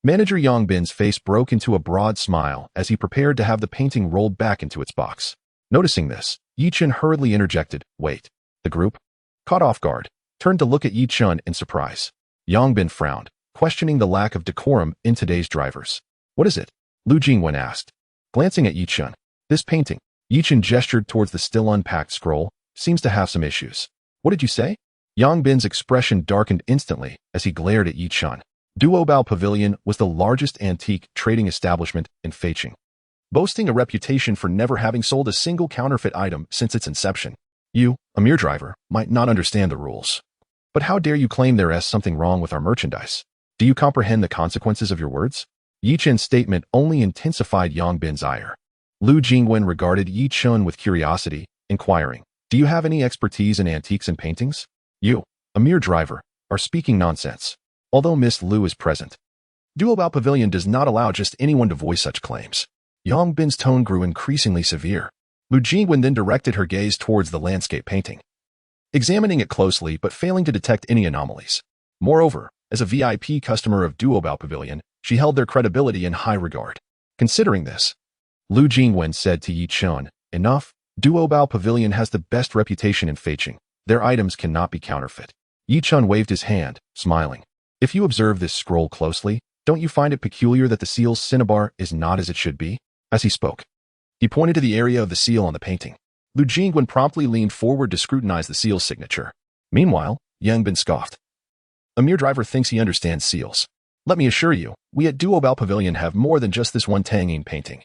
Manager Yang Bin's face broke into a broad smile as he prepared to have the painting rolled back into its box. Noticing this, Yi Chen hurriedly interjected, "Wait." The group, caught off guard, turned to look at Yi Chen in surprise. Yang Bin frowned, questioning the lack of decorum in today's drivers. "What is it?" Lu Jingwen asked, glancing at Yi Chen. "This painting." Yi Chen gestured towards the still unpacked scroll. "Seems to have some issues." "What did you say?" Yang Bin's expression darkened instantly as he glared at Yi Chen. Duobao Pavilion was the largest antique trading establishment in Feiqing, boasting a reputation for never having sold a single counterfeit item since its inception. You, a mere driver, might not understand the rules. But how dare you claim there is something wrong with our merchandise? Do you comprehend the consequences of your words? Yi Chen's statement only intensified Yang Bin's ire. Lu Jingwen regarded Yi Chen with curiosity, inquiring, "Do you have any expertise in antiques and paintings? You, a mere driver, are speaking nonsense." Although Miss Lu is present, Duobao Pavilion does not allow just anyone to voice such claims. Yang Bin's tone grew increasingly severe. Lu Jingwen then directed her gaze towards the landscape painting, examining it closely but failing to detect any anomalies. Moreover, as a VIP customer of Duobao Pavilion, she held their credibility in high regard. Considering this, Lu Jingwen said to Yi Chen, "Enough. Duobao Pavilion has the best reputation in Feiqing. Their items cannot be counterfeit." Yi Chen waved his hand, smiling. "If you observe this scroll closely, don't you find it peculiar that the seal's cinnabar is not as it should be?" As he spoke, he pointed to the area of the seal on the painting. Lu Jingwen promptly leaned forward to scrutinize the seal's signature. Meanwhile, Yang Bin scoffed. "A mere driver thinks he understands seals. Let me assure you, we at Duobao Pavilion have more than just this one Tangyin painting.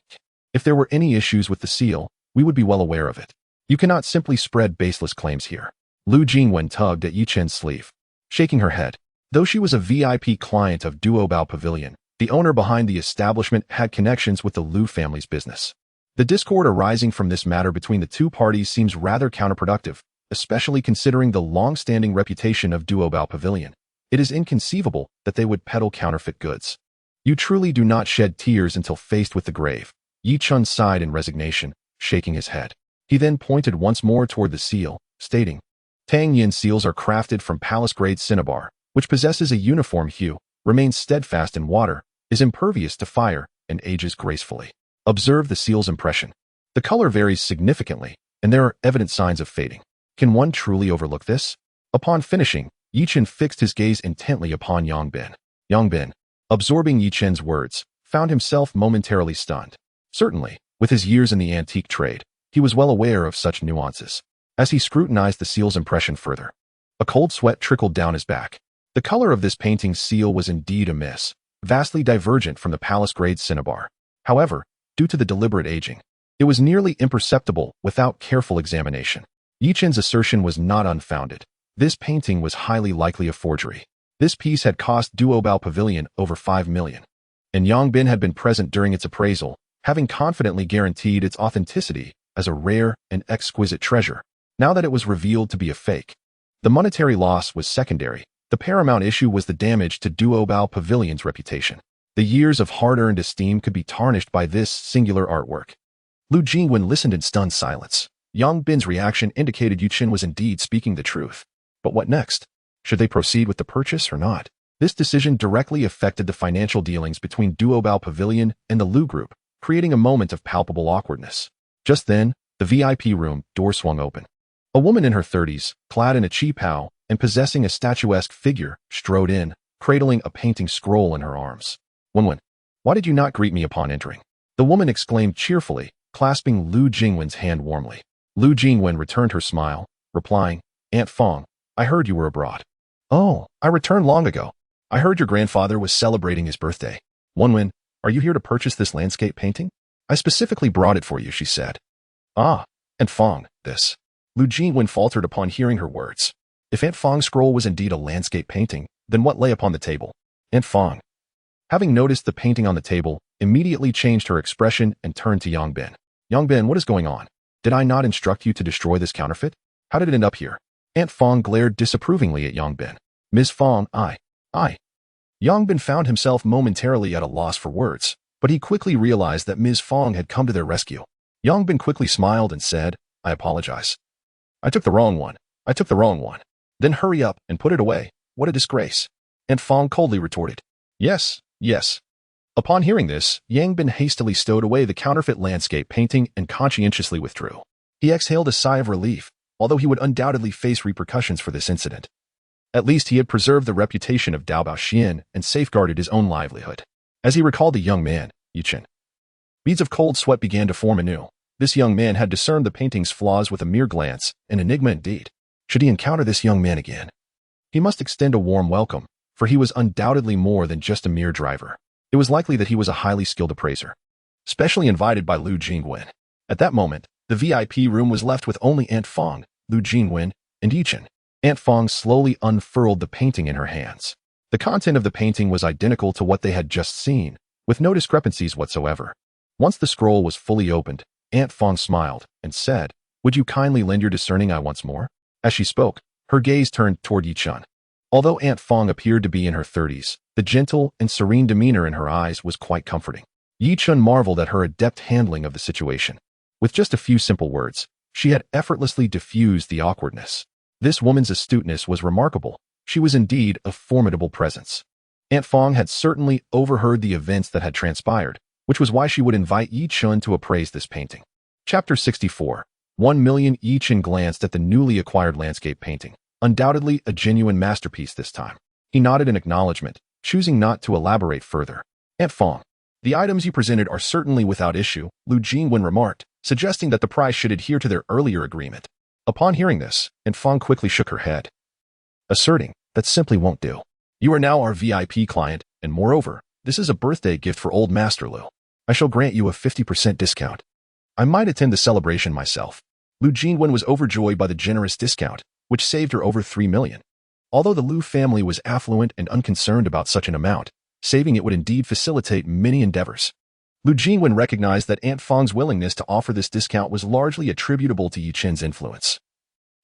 If there were any issues with the seal, we would be well aware of it. You cannot simply spread baseless claims here." Lu Jingwen tugged at Yi Chen's sleeve, shaking her head. Though she was a VIP client of Duobao Pavilion, the owner behind the establishment had connections with the Lu family's business. The discord arising from this matter between the two parties seems rather counterproductive, especially considering the long-standing reputation of Duobao Pavilion. It is inconceivable that they would peddle counterfeit goods. You truly do not shed tears until faced with the grave. Yi Chen sighed in resignation, shaking his head. He then pointed once more toward the seal, stating, "Tang Yin seals are crafted from palace-grade cinnabar, which possesses a uniform hue, remains steadfast in water, is impervious to fire, and ages gracefully. Observe the seal's impression. The color varies significantly, and there are evident signs of fading. Can one truly overlook this?" Upon finishing, Yi Chen fixed his gaze intently upon Yang Bin. Yang Bin, absorbing Yi Chen's words, found himself momentarily stunned. Certainly, with his years in the antique trade, he was well aware of such nuances. As he scrutinized the seal's impression further, a cold sweat trickled down his back. The color of this painting's seal was indeed amiss, vastly divergent from the palace-grade cinnabar. However, due to the deliberate aging, it was nearly imperceptible without careful examination. Yi Chen's assertion was not unfounded. This painting was highly likely a forgery. This piece had cost Duobao Pavilion over 5 million, and Yang Bin had been present during its appraisal, having confidently guaranteed its authenticity as a rare and exquisite treasure. Now that it was revealed to be a fake, the monetary loss was secondary. The paramount issue was the damage to Duobao Pavilion's reputation. The years of hard-earned esteem could be tarnished by this singular artwork. Lu Jingwen listened in stunned silence. Yang Bin's reaction indicated Yi Chen was indeed speaking the truth. But what next? Should they proceed with the purchase or not? This decision directly affected the financial dealings between Duobao Pavilion and the Lu Group, creating a moment of palpable awkwardness. Just then, the VIP room door swung open. A woman in her 30s, clad in a qipao and possessing a statuesque figure, strode in, cradling a painting scroll in her arms. "Wenwen, why did you not greet me upon entering?" the woman exclaimed cheerfully, clasping Lu Jingwen's hand warmly. Lu Jingwen returned her smile, replying, "Aunt Fong, I heard you were abroad." "Oh, I returned long ago. I heard your grandfather was celebrating his birthday." "Wenwen, are you here to purchase this landscape painting?" "I specifically brought it for you," she said. "Ah, Aunt Fong, this." Lu Jingwen faltered upon hearing her words. If Aunt Fong's scroll was indeed a landscape painting, then what lay upon the table? Aunt Fong, having noticed the painting on the table, immediately changed her expression and turned to Yang Bin. "Yang Bin, what is going on? Did I not instruct you to destroy this counterfeit? How did it end up here?" Aunt Fong glared disapprovingly at Yang Bin. "Ms. Fong, I. Yang Bin found himself momentarily at a loss for words, but he quickly realized that Ms. Fong had come to their rescue. Yang Bin quickly smiled and said, "I apologize. I took the wrong one. Then hurry up and put it away. What a disgrace." Aunt Fong coldly retorted, Yes, Upon hearing this, Yang Bin hastily stowed away the counterfeit landscape painting and conscientiously withdrew. He exhaled a sigh of relief, although he would undoubtedly face repercussions for this incident. At least he had preserved the reputation of Dao Baoxian and safeguarded his own livelihood. As he recalled the young man, Yichen, beads of cold sweat began to form anew. This young man had discerned the painting's flaws with a mere glance, an enigma indeed. Should he encounter this young man again, he must extend a warm welcome, for he was undoubtedly more than just a mere driver. It was likely that he was a highly skilled appraiser, specially invited by Lu Jingwen. At that moment, the VIP room was left with only Aunt Fong, Lu Jingwen, and Yichen. Aunt Fong slowly unfurled the painting in her hands. The content of the painting was identical to what they had just seen, with no discrepancies whatsoever. Once the scroll was fully opened, Aunt Fong smiled and said, "Would you kindly lend your discerning eye once more?" As she spoke, her gaze turned toward Yichen. Although Aunt Fong appeared to be in her 30s, the gentle and serene demeanor in her eyes was quite comforting. Yichen marveled at her adept handling of the situation. With just a few simple words, she had effortlessly diffused the awkwardness. This woman's astuteness was remarkable. She was indeed a formidable presence. Aunt Fong had certainly overheard the events that had transpired, which was why she would invite Yichen to appraise this painting. Chapter 64. 1 million. Yichen glanced at the newly acquired landscape painting. Undoubtedly a genuine masterpiece this time. He nodded in acknowledgement, choosing not to elaborate further. Aunt Fong, the items you presented are certainly without issue, Lu Jingwen remarked, suggesting that the price should adhere to their earlier agreement. Upon hearing this, Aunt Fong quickly shook her head, asserting, "That simply won't do. You are now our VIP client, and moreover, this is a birthday gift for old Master Lu. I shall grant you a 50% discount. I might attend the celebration myself." Lu Jingwen was overjoyed by the generous discount, which saved her over 3 million. Although the Lu family was affluent and unconcerned about such an amount, saving it would indeed facilitate many endeavors. Lu Jingwen recognized that Aunt Fong's willingness to offer this discount was largely attributable to Yichen's influence.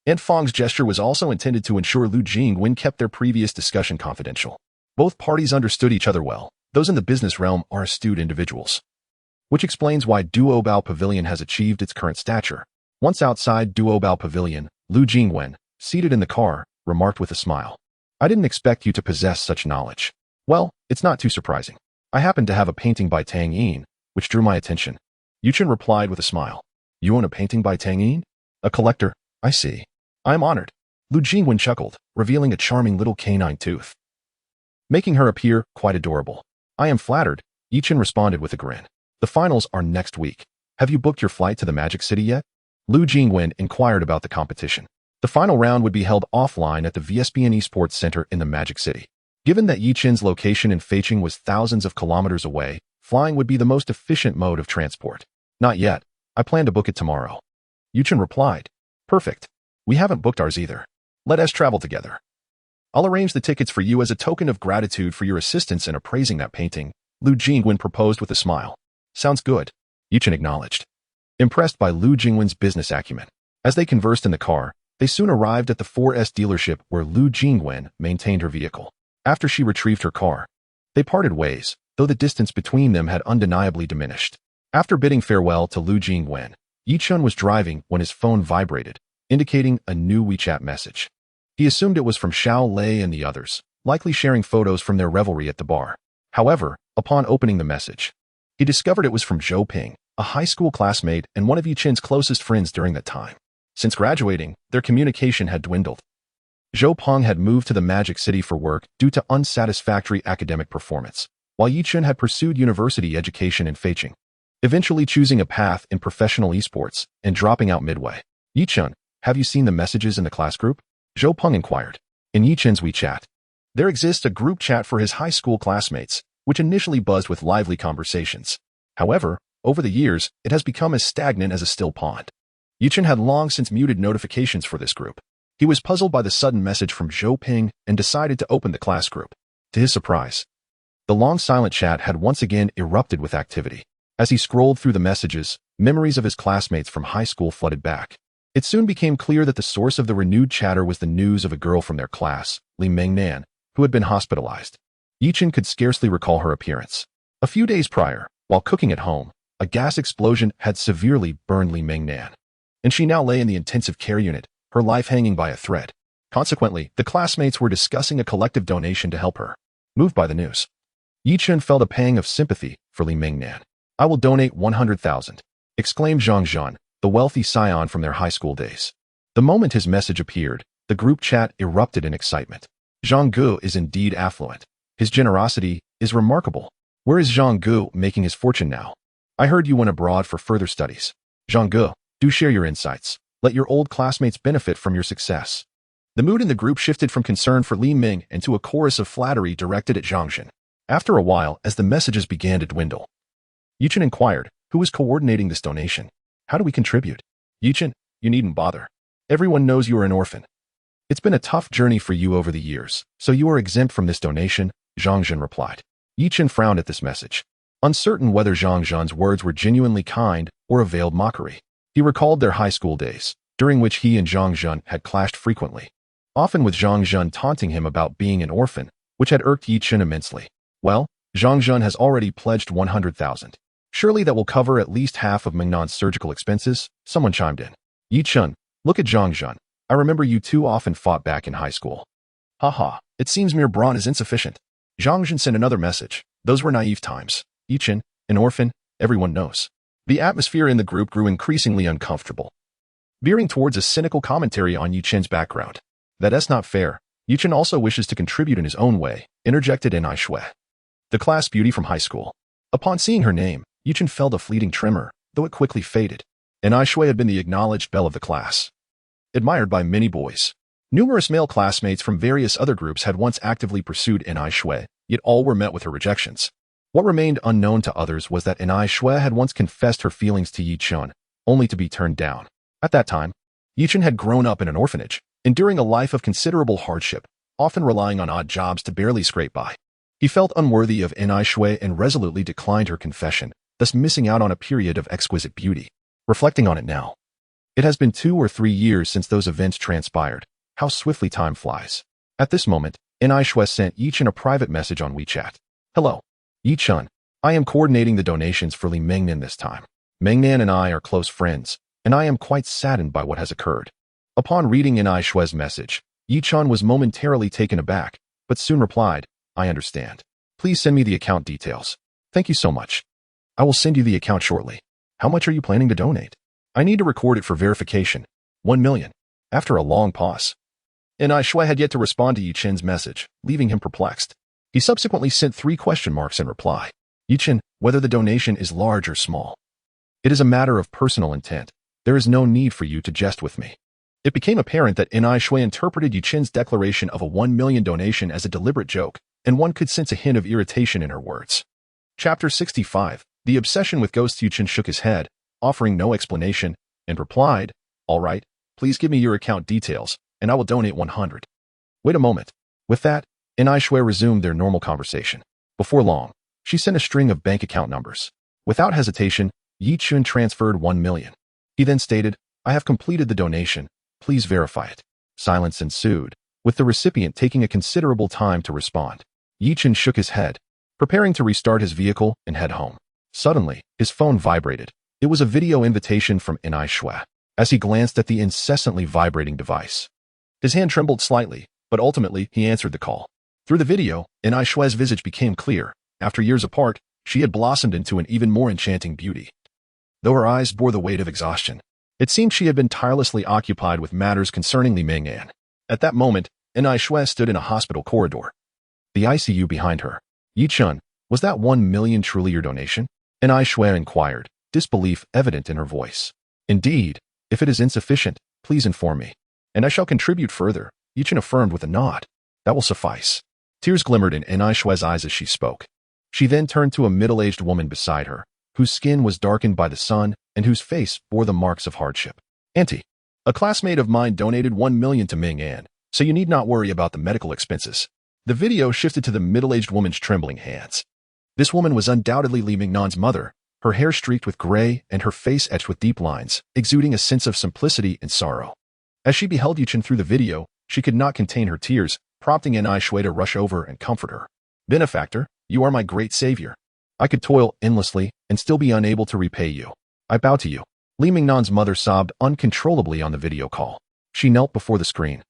Aunt Fong's gesture was also intended to ensure Lu Jingwen kept their previous discussion confidential. Both parties understood each other well. Those in the business realm are astute individuals, which explains why Duobao Pavilion has achieved its current stature. Once outside Duobao Pavilion, Lu Jingwen, seated in the car, remarked with a smile, "I didn't expect you to possess such knowledge." "Well, it's not too surprising. I happen to have a painting by Tang Yin, which drew my attention." Yichen replied with a smile. "You own a painting by Tang Yin? A collector? I see. I am honored." Lu Jingwen chuckled, revealing a charming little canine tooth, making her appear quite adorable. "I am flattered," Yichen responded with a grin. "The finals are next week. Have you booked your flight to the Magic City yet?" Lu Jingwen inquired about the competition. The final round would be held offline at the VSPN Esports Center in the Magic City. Given that Yichen's location in Feicheng was thousands of kilometers away, flying would be the most efficient mode of transport. "Not yet. I plan to book it tomorrow." Yichen replied. "Perfect. We haven't booked ours either. Let us travel together. I'll arrange the tickets for you as a token of gratitude for your assistance in appraising that painting," Lu Jingwen proposed with a smile. "Sounds good," Yichen acknowledged, impressed by Lu Jingwen's business acumen. As they conversed in the car, they soon arrived at the 4S dealership where Lu Jingwen maintained her vehicle. After she retrieved her car, they parted ways, though the distance between them had undeniably diminished. After bidding farewell to Lu Jingwen, Yichen was driving when his phone vibrated, indicating a new WeChat message. He assumed it was from Xiao Lei and the others, likely sharing photos from their revelry at the bar. However, upon opening the message, he discovered it was from Zhou Ping, a high school classmate and one of Yichen's closest friends during that time. Since graduating, their communication had dwindled. Zhou Peng had moved to the Magic City for work due to unsatisfactory academic performance, while Yichen had pursued university education in Feicheng, eventually choosing a path in professional esports and dropping out midway. "Yichen, have you seen the messages in the class group?" Zhou Peng inquired. In Yichen's WeChat, there exists a group chat for his high school classmates, which initially buzzed with lively conversations. However, over the years, it has become as stagnant as a still pond. Yichen had long since muted notifications for this group. He was puzzled by the sudden message from Zhou Ping and decided to open the class group. To his surprise, the long silent chat had once again erupted with activity. As he scrolled through the messages, memories of his classmates from high school flooded back. It soon became clear that the source of the renewed chatter was the news of a girl from their class, Li Mengnan, who had been hospitalized. Yichen could scarcely recall her appearance. A few days prior, while cooking at home, a gas explosion had severely burned Li Mengnan, and she now lay in the intensive care unit, her life hanging by a thread. Consequently, the classmates were discussing a collective donation to help her. Moved by the news, Yi Chen felt a pang of sympathy for Li Mingnan. "I will donate 100,000, exclaimed Zhang Zhan, the wealthy scion from their high school days. The moment his message appeared, the group chat erupted in excitement. Zhang Gu is indeed affluent. His generosity is remarkable. Where is Zhang Gu making his fortune now? I heard you went abroad for further studies. Zhang Gu, do share your insights. Let your old classmates benefit from your success." The mood in the group shifted from concern for Li Ming into a chorus of flattery directed at Zhang Zhan. After a while, as the messages began to dwindle, Yi Chen inquired, "Who is coordinating this donation? How do we contribute?" "Yi Chen, you needn't bother. Everyone knows you are an orphan. It's been a tough journey for you over the years, so you are exempt from this donation," Zhang Zhan replied. Yi Chen frowned at this message, uncertain whether Zhang Zhan's words were genuinely kind or a veiled mockery. He recalled their high school days, during which he and Zhang Zhan had clashed frequently, often with Zhang Zhan taunting him about being an orphan, which had irked Yi Chen immensely. "Well, Zhang Zhan has already pledged 100,000. Surely that will cover at least half of Mingnan's surgical expenses," someone chimed in. "Yi Chen, look at Zhang Zhan. I remember you two often fought back in high school." "Haha, it seems mere brawn is insufficient." Zhang Zhan sent another message. "Those were naive times. Yi Chen, an orphan, everyone knows." The atmosphere in the group grew increasingly uncomfortable, veering towards a cynical commentary on Yi Chen's background. "That's not fair. Yi Chen also wishes to contribute in his own way," interjected Ai Shui, the class beauty from high school. Upon seeing her name, Yi Chen felt a fleeting tremor, though it quickly faded. Ai Shui had been the acknowledged belle of the class, admired by many boys. Numerous male classmates from various other groups had once actively pursued Ai Shui, yet all were met with her rejections. What remained unknown to others was that Ai Shui had once confessed her feelings to Yi Chen, only to be turned down. At that time, Yi Chen had grown up in an orphanage, enduring a life of considerable hardship, often relying on odd jobs to barely scrape by. He felt unworthy of Ai Shui and resolutely declined her confession, thus missing out on a period of exquisite beauty. Reflecting on it now, it has been 2 or 3 years since those events transpired. How swiftly time flies. At this moment, Ai Shui sent Yi Chen a private message on WeChat. "Hello, Yi Chen. I am coordinating the donations for Li Mingnan this time. Mingnan and I are close friends, and I am quite saddened by what has occurred." Upon reading Ai Shui's message, Yi Chen was momentarily taken aback, but soon replied, "I understand. Please send me the account details. Thank you so much. I will send you the account shortly. How much are you planning to donate? I need to record it for verification." 1 million. After a long pause, Ai Shui had yet to respond to Yi Chen's message, leaving him perplexed. He subsequently sent 3 question marks in reply. "Yi Chen, whether the donation is large or small, it is a matter of personal intent. There is no need for you to jest with me." It became apparent that Ai Shui interpreted Yi Chen's declaration of a 1 million donation as a deliberate joke, and one could sense a hint of irritation in her words. Chapter 65. The obsession with ghosts. Yi Chen shook his head, offering no explanation, and replied, "All right, please give me your account details, and I will donate 100. Wait a moment." With that, Ai Shui resumed their normal conversation. Before long, she sent a string of bank account numbers. Without hesitation, Yi Chen transferred 1 million. He then stated, "I have completed the donation. Please verify it." Silence ensued, with the recipient taking a considerable time to respond. Yi Chen shook his head, preparing to restart his vehicle and head home. Suddenly, his phone vibrated. It was a video invitation from Ai Shui. As he glanced at the incessantly vibrating device, his hand trembled slightly, but ultimately he answered the call. Through the video, Ai Shui's visage became clear. After years apart, she had blossomed into an even more enchanting beauty, though her eyes bore the weight of exhaustion. It seemed she had been tirelessly occupied with matters concerning Li Mingnan. At that moment, Ai Shui stood in a hospital corridor, the ICU behind her. "Yi Chen, was that 1 million truly your donation?" Ai Shui inquired, disbelief evident in her voice. "Indeed. If it is insufficient, please inform me, and I shall contribute further," Yi Chen affirmed with a nod. "That will suffice." Tears glimmered in Ai Shui's eyes as she spoke. She then turned to a middle-aged woman beside her, whose skin was darkened by the sun and whose face bore the marks of hardship. "Auntie, a classmate of mine donated 1 million to Mingnan, so you need not worry about the medical expenses." The video shifted to the middle-aged woman's trembling hands. This woman was undoubtedly Li Mingnan's mother, her hair streaked with gray and her face etched with deep lines, exuding a sense of simplicity and sorrow. As she beheld Yi Chen through the video, she could not contain her tears, prompting Ai Shui to rush over and comfort her. "Benefactor, you are my great savior. I could toil endlessly and still be unable to repay you. I bow to you." Li Mingnan's mother sobbed uncontrollably on the video call. She knelt before the screen,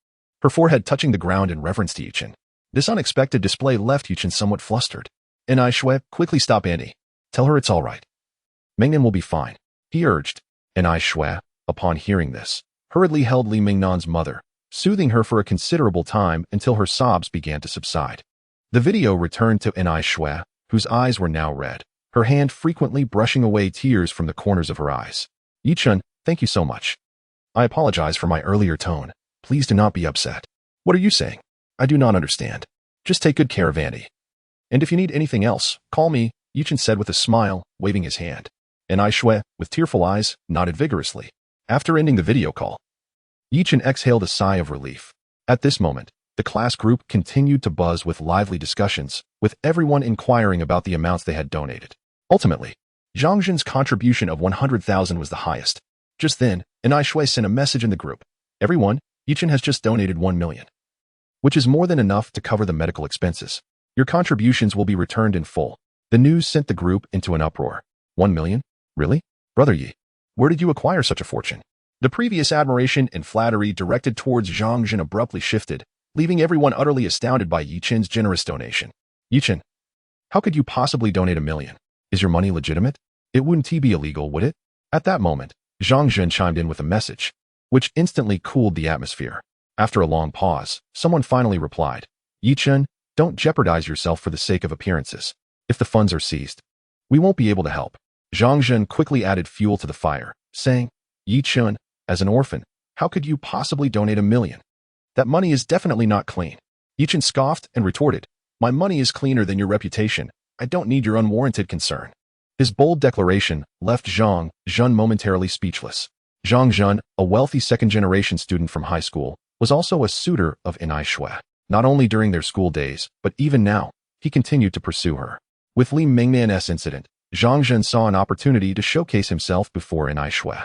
her forehead touching the ground in reverence to Yi Chen. This unexpected display left Yi Chen somewhat flustered. And I Shui, quickly stop Annie. Tell her it's all right. Mingnan will be fine, he urged. And I Shui, upon hearing this, hurriedly held Li Mingnan's mother, soothing her for a considerable time until her sobs began to subside. The video returned to An Shui, whose eyes were now red, her hand frequently brushing away tears from the corners of her eyes. Yichun, thank you so much. I apologize for my earlier tone. Please do not be upset. What are you saying? I do not understand. Just take good care of Annie. And if you need anything else, call me, Yichun said with a smile, waving his hand. And Shui, with tearful eyes, nodded vigorously. After ending the video call, Yichun exhaled a sigh of relief. At this moment, the class group continued to buzz with lively discussions, with everyone inquiring about the amounts they had donated. Ultimately, Zhang Zhen's contribution of 100,000 was the highest. Just then, An Shui sent a message in the group. Everyone, Yichun has just donated 1 million, which is more than enough to cover the medical expenses. Your contributions will be returned in full. The news sent the group into an uproar. 1 million? Really? Brother Yi, where did you acquire such a fortune? The previous admiration and flattery directed towards Zhang Zhen abruptly shifted, leaving everyone utterly astounded by Yichun's generous donation. Yichun, how could you possibly donate 1 million? Is your money legitimate? It wouldn't be illegal, would it? At that moment, Zhang Zhen chimed in with a message, which instantly cooled the atmosphere. After a long pause, someone finally replied, Yichun, don't jeopardize yourself for the sake of appearances. If the funds are seized, we won't be able to help. Zhang Zhen quickly added fuel to the fire, saying, Yichun, as an orphan, how could you possibly donate 1 million? That money is definitely not clean. Yichun scoffed and retorted, my money is cleaner than your reputation. I don't need your unwarranted concern. His bold declaration left Zhang Zhen momentarily speechless. Zhang Zhen, a wealthy second-generation student from high school, was also a suitor of An Shui. Not only during their school days, but even now, he continued to pursue her. With Li Mingnan's incident, Zhang Zhen saw an opportunity to showcase himself before An Shui,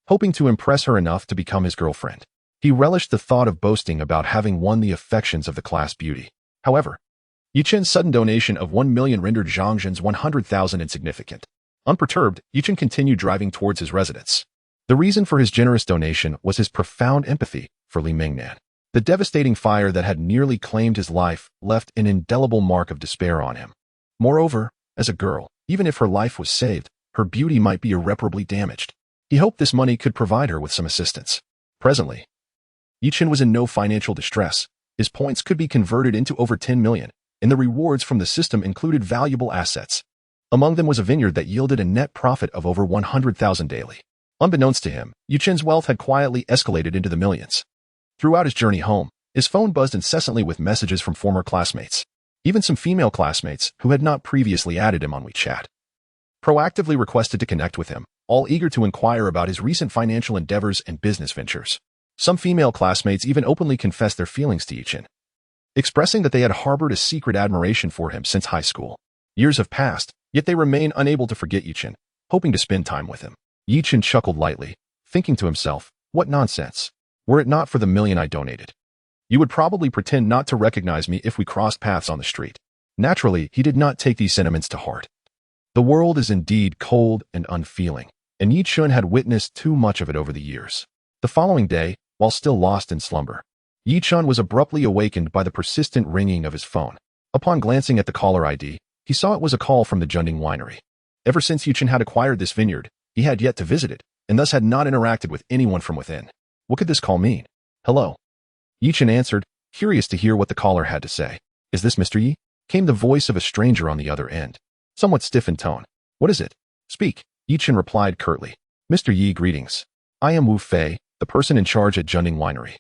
hoping to impress her enough to become his girlfriend. He relished the thought of boasting about having won the affections of the class beauty. However, Yichun's sudden donation of 1 million rendered Zhang Zhen's 100,000 insignificant. Unperturbed, Yichun continued driving towards his residence. The reason for his generous donation was his profound empathy for Li Mingnan. The devastating fire that had nearly claimed his life left an indelible mark of despair on him. Moreover, as a girl, even if her life was saved, her beauty might be irreparably damaged. He hoped this money could provide her with some assistance. Presently, Yichun was in no financial distress. His points could be converted into over 10 million, and the rewards from the system included valuable assets. Among them was a vineyard that yielded a net profit of over 100,000 daily. Unbeknownst to him, Yichun's wealth had quietly escalated into the millions. Throughout his journey home, his phone buzzed incessantly with messages from former classmates. Even some female classmates who had not previously added him on WeChat proactively requested to connect with him, all eager to inquire about his recent financial endeavors and business ventures. Some female classmates even openly confessed their feelings to Yichun, expressing that they had harbored a secret admiration for him since high school. Years have passed, yet they remain unable to forget Yichun, hoping to spend time with him. Yichun chuckled lightly, thinking to himself, what nonsense. Were it not for the 1 million I donated, you would probably pretend not to recognize me if we crossed paths on the street. Naturally, he did not take these sentiments to heart. The world is indeed cold and unfeeling, and Yichun had witnessed too much of it over the years. The following day, while still lost in slumber, Yichun was abruptly awakened by the persistent ringing of his phone. Upon glancing at the caller ID, he saw it was a call from the Junding winery. Ever since Yichun had acquired this vineyard, he had yet to visit it, and thus had not interacted with anyone from within. What could this call mean? Hello. Yichun answered, curious to hear what the caller had to say. Is this Mr. Yi? Came the voice of a stranger on the other end, somewhat stiff in tone. What is it? Speak. Yichun replied curtly. Mr. Yi, greetings. I am Wu Fei, the person in charge at Junding Winery.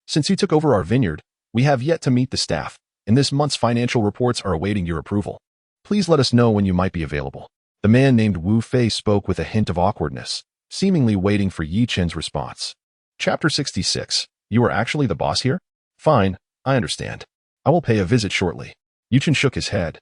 Since you took over our vineyard, we have yet to meet the staff, and this month's financial reports are awaiting your approval. Please let us know when you might be available. The man named Wu Fei spoke with a hint of awkwardness, seemingly waiting for Yichun's response. Chapter 66. You are actually the boss here? Fine, I understand. I will pay a visit shortly. Yichun shook his head,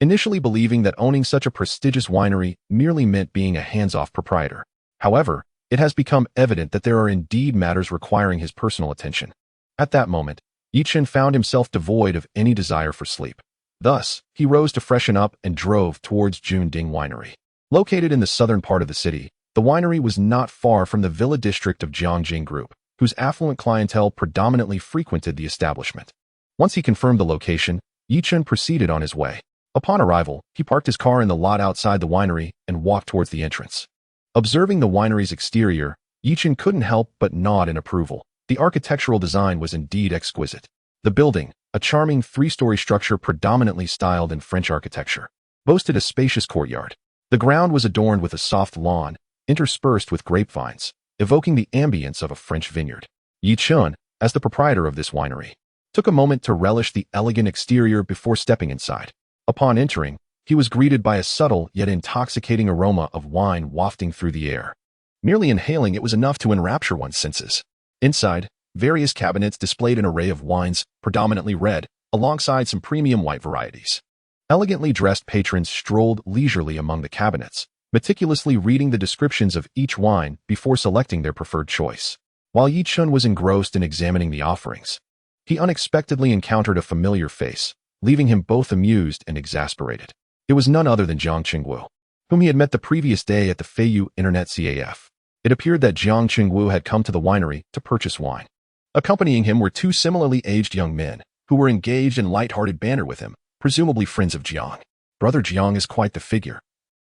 initially believing that owning such a prestigious winery merely meant being a hands-off proprietor. However, it has become evident that there are indeed matters requiring his personal attention. At that moment, Yichun found himself devoid of any desire for sleep. Thus, he rose to freshen up and drove towards Junding Winery. Located in the southern part of the city, the winery was not far from the villa district of Jiangjing Group, whose affluent clientele predominantly frequented the establishment. Once he confirmed the location, Yichun proceeded on his way. Upon arrival, he parked his car in the lot outside the winery and walked towards the entrance. Observing the winery's exterior, Yichen couldn't help but nod in approval. The architectural design was indeed exquisite. The building, a charming three-story structure predominantly styled in French architecture, boasted a spacious courtyard. The ground was adorned with a soft lawn, interspersed with grapevines, evoking the ambience of a French vineyard. Yichen, as the proprietor of this winery, took a moment to relish the elegant exterior before stepping inside. Upon entering, he was greeted by a subtle yet intoxicating aroma of wine wafting through the air. Merely inhaling it was enough to enrapture one's senses. Inside, various cabinets displayed an array of wines, predominantly red, alongside some premium white varieties. Elegantly dressed patrons strolled leisurely among the cabinets, meticulously reading the descriptions of each wine before selecting their preferred choice. While Yichen was engrossed in examining the offerings, he unexpectedly encountered a familiar face, leaving him both amused and exasperated. It was none other than Jiang Qingwu, whom he had met the previous day at the Feiyu Internet CAF. It appeared that Jiang Qingwu had come to the winery to purchase wine. Accompanying him were two similarly aged young men, who were engaged in light-hearted banter with him, presumably friends of Jiang. Brother Jiang is quite the figure.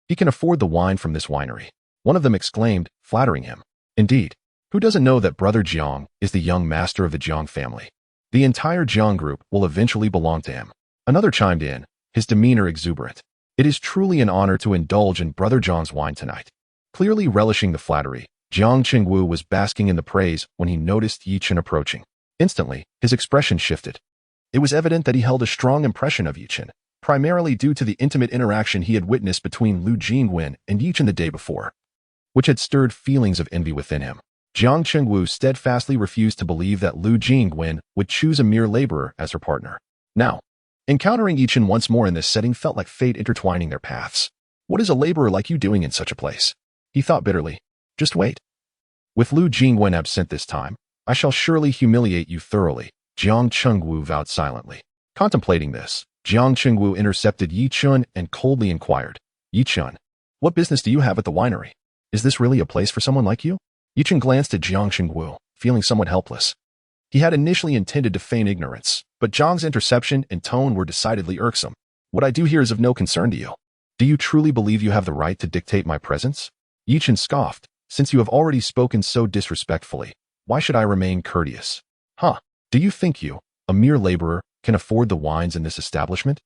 He can afford the wine from this winery, one of them exclaimed, flattering him. Indeed, who doesn't know that Brother Jiang is the young master of the Jiang family? The entire Jiang group will eventually belong to him. Another chimed in, his demeanor exuberant. It is truly an honor to indulge in Brother Jiang's wine tonight. Clearly relishing the flattery, Jiang Qingwu was basking in the praise when he noticed Yichen approaching. Instantly, his expression shifted. It was evident that he held a strong impression of Yichen, primarily due to the intimate interaction he had witnessed between Lu Jingwen and Yichen the day before, which had stirred feelings of envy within him. Jiang Qingwu steadfastly refused to believe that Lu Jingwen would choose a mere laborer as her partner. Now, encountering Yichen once more in this setting felt like fate intertwining their paths. What is a laborer like you doing in such a place? He thought bitterly. Just wait. With Lu Jingwen absent this time, I shall surely humiliate you thoroughly, Jiang Qingwu vowed silently. Contemplating this, Jiang Qingwu intercepted Yichen and coldly inquired, Yichen, what business do you have at the winery? Is this really a place for someone like you? Yichen glanced at Jiang Qingwu, feeling somewhat helpless. He had initially intended to feign ignorance, but Jiang's interception and tone were decidedly irksome. What I do here is of no concern to you. Do you truly believe you have the right to dictate my presence? Yichen scoffed, since you have already spoken so disrespectfully, why should I remain courteous? Huh, do you think you, a mere laborer, can afford the wines in this establishment?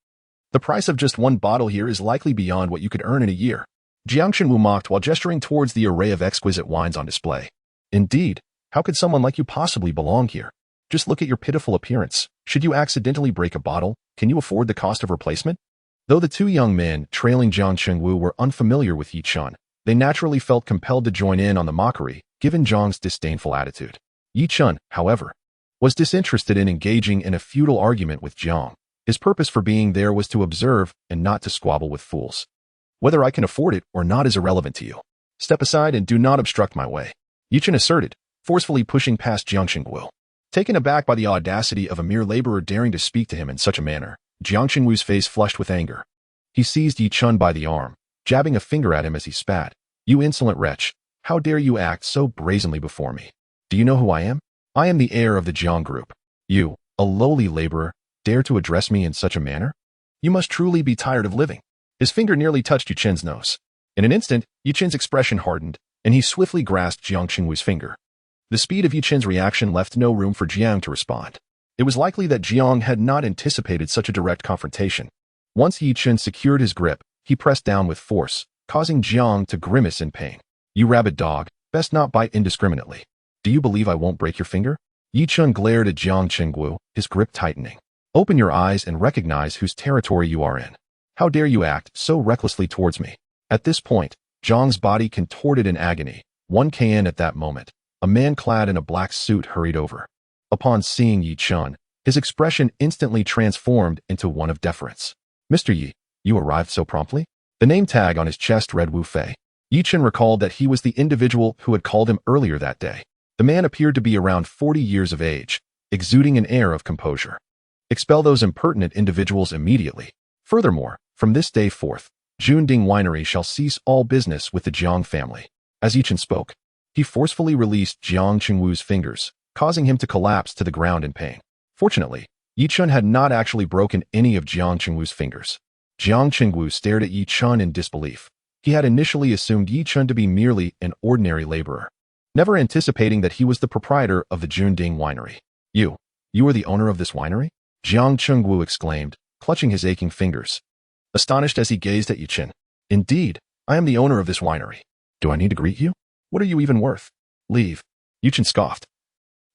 The price of just one bottle here is likely beyond what you could earn in a year. Jiang Qingwu mocked while gesturing towards the array of exquisite wines on display. Indeed, how could someone like you possibly belong here? Just look at your pitiful appearance. Should you accidentally break a bottle, can you afford the cost of replacement? Though the two young men trailing Jiang Qingwu were unfamiliar with Yichen, they naturally felt compelled to join in on the mockery, given Jiang's disdainful attitude. Yichen, however, was disinterested in engaging in a futile argument with Jiang. His purpose for being there was to observe and not to squabble with fools. Whether I can afford it or not is irrelevant to you. Step aside and do not obstruct my way, Yichen asserted, forcefully pushing past Jiang Qingwu. Taken aback by the audacity of a mere laborer daring to speak to him in such a manner, Jiang Qingwu's face flushed with anger. He seized Yichen by the arm, jabbing a finger at him as he spat. You insolent wretch, how dare you act so brazenly before me? Do you know who I am? I am the heir of the Jiang group. You, a lowly laborer, dare to address me in such a manner? You must truly be tired of living. His finger nearly touched Yichen's nose. In an instant, Yichen's expression hardened, and he swiftly grasped Jiang Qingwu's finger. The speed of Yichen's reaction left no room for Jiang to respond. It was likely that Jiang had not anticipated such a direct confrontation. Once Yichen secured his grip, he pressed down with force, causing Jiang to grimace in pain. You rabid dog, best not bite indiscriminately. Do you believe I won't break your finger? Yichen glared at Jiang Qingwu, his grip tightening. Open your eyes and recognize whose territory you are in. How dare you act so recklessly towards me? At this point, Jiang's body contorted in agony. 1 at that moment, a man clad in a black suit hurried over. Upon seeing Yichen, his expression instantly transformed into one of deference. Mr. Yi, you arrived so promptly? The name tag on his chest read Wu Fei. Yichen recalled that he was the individual who had called him earlier that day. The man appeared to be around 40 years of age, exuding an air of composure. Expel those impertinent individuals immediately. Furthermore, from this day forth, Junding Winery shall cease all business with the Jiang family. As Yichen spoke, he forcefully released Jiang Qingwu's fingers, causing him to collapse to the ground in pain. Fortunately, Yichen had not actually broken any of Jiang Qingwu's fingers. Jiang Qingwu stared at Yi Chun in disbelief. He had initially assumed Yi Chun to be merely an ordinary laborer, never anticipating that he was the proprietor of the Junding winery. You are the owner of this winery? Jiang Qingwu exclaimed, clutching his aching fingers, astonished as he gazed at Yi Chun. Indeed, I am the owner of this winery. Do I need to greet you? What are you even worth? Leave. Yi Chun scoffed,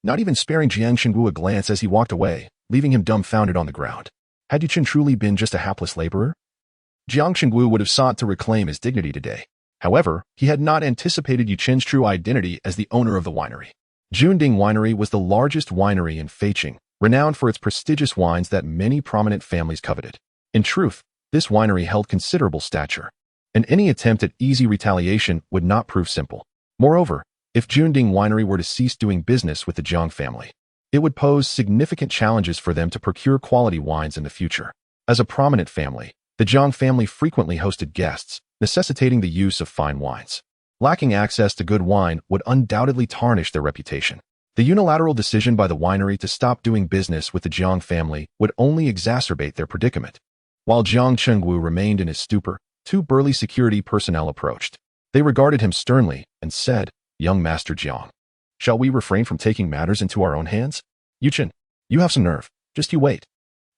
not even sparing Jiang Qingwu a glance as he walked away, leaving him dumbfounded on the ground. Had Yi Chun truly been just a hapless laborer? Jiang Qingwu would have sought to reclaim his dignity today. However, he had not anticipated Yi Chun's true identity as the owner of the winery. Junding Winery was the largest winery in Feiqing, renowned for its prestigious wines that many prominent families coveted. In truth, this winery held considerable stature, and any attempt at easy retaliation would not prove simple. Moreover, if Junding Winery were to cease doing business with the Jiang family, it would pose significant challenges for them to procure quality wines in the future. As a prominent family, the Jiang family frequently hosted guests, necessitating the use of fine wines. Lacking access to good wine would undoubtedly tarnish their reputation. The unilateral decision by the winery to stop doing business with the Jiang family would only exacerbate their predicament. While Jiang Qingwu remained in his stupor, two burly security personnel approached. They regarded him sternly and said, "Young Master Jiang, shall we refrain from taking matters into our own hands? Yi Chun, you have some nerve. Just you wait."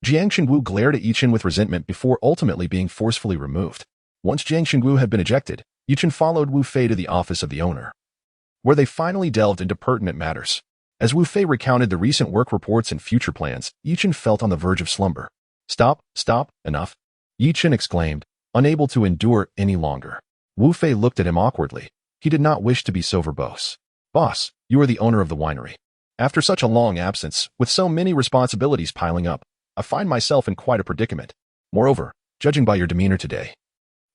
Jiang Qingwu glared at Yi Chun with resentment before ultimately being forcefully removed. Once Jiang Qingwu had been ejected, Yi Chun followed Wu Fei to the office of the owner, where they finally delved into pertinent matters. As Wu Fei recounted the recent work reports and future plans, Yi Chun felt on the verge of slumber. Stop, enough," Yi Chun exclaimed, unable to endure any longer. Wu Fei looked at him awkwardly. He did not wish to be so verbose. "Boss, you are the owner of the winery. After such a long absence, with so many responsibilities piling up, I find myself in quite a predicament. Moreover, judging by your demeanor today,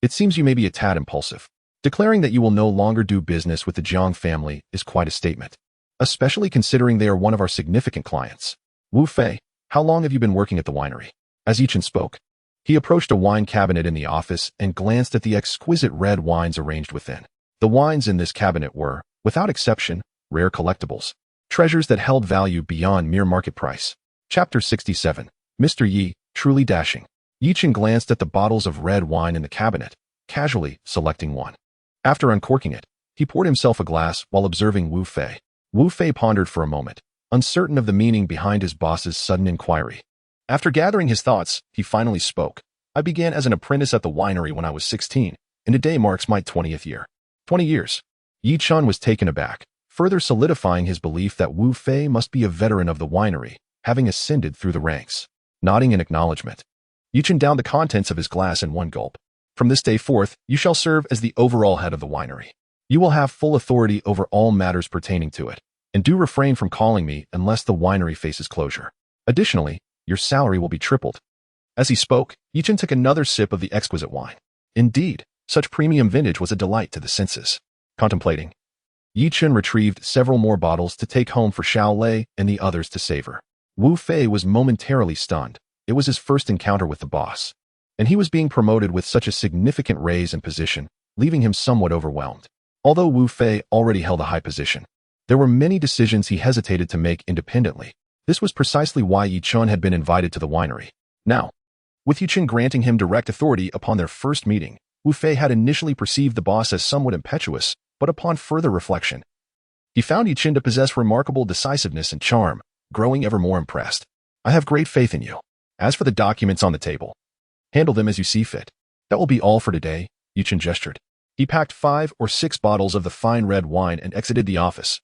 it seems you may be a tad impulsive. Declaring that you will no longer do business with the Jiang family is quite a statement, especially considering they are one of our significant clients. Wu Fei, how long have you been working at the winery?" As Yi Chun spoke, he approached a wine cabinet in the office and glanced at the exquisite red wines arranged within. The wines in this cabinet were, without exception, rare collectibles, treasures that held value beyond mere market price. Chapter 67. Mr. Yi, truly dashing. Yi Chun glanced at the bottles of red wine in the cabinet, casually selecting one. After uncorking it, he poured himself a glass while observing Wu Fei. Wu Fei pondered for a moment, uncertain of the meaning behind his boss's sudden inquiry. After gathering his thoughts, he finally spoke. "I began as an apprentice at the winery when I was 16, and today marks my 20th year. 20 years. Yi Chun was taken aback, further solidifying his belief that Wu Fei must be a veteran of the winery, having ascended through the ranks. Nodding in acknowledgement, Yi Chun downed the contents of his glass in one gulp. "From this day forth, you shall serve as the overall head of the winery. You will have full authority over all matters pertaining to it, and do refrain from calling me unless the winery faces closure. Additionally, your salary will be tripled." As he spoke, Yi Chun took another sip of the exquisite wine. Indeed, such premium vintage was a delight to the senses. Contemplating, Yi Chun retrieved several more bottles to take home for Xiao Lei and the others to savor. Wu Fei was momentarily stunned. It was his first encounter with the boss, and he was being promoted with such a significant raise in position, leaving him somewhat overwhelmed. Although Wu Fei already held a high position, there were many decisions he hesitated to make independently. This was precisely why Yi Chun had been invited to the winery. Now, with Yi Chun granting him direct authority upon their first meeting, Wu Fei had initially perceived the boss as somewhat impetuous, but upon further reflection, he found Yi Chun to possess remarkable decisiveness and charm, growing ever more impressed. "I have great faith in you. As for the documents on the table, handle them as you see fit. That will be all for today," Yi Chun gestured. He packed 5 or 6 bottles of the fine red wine and exited the office,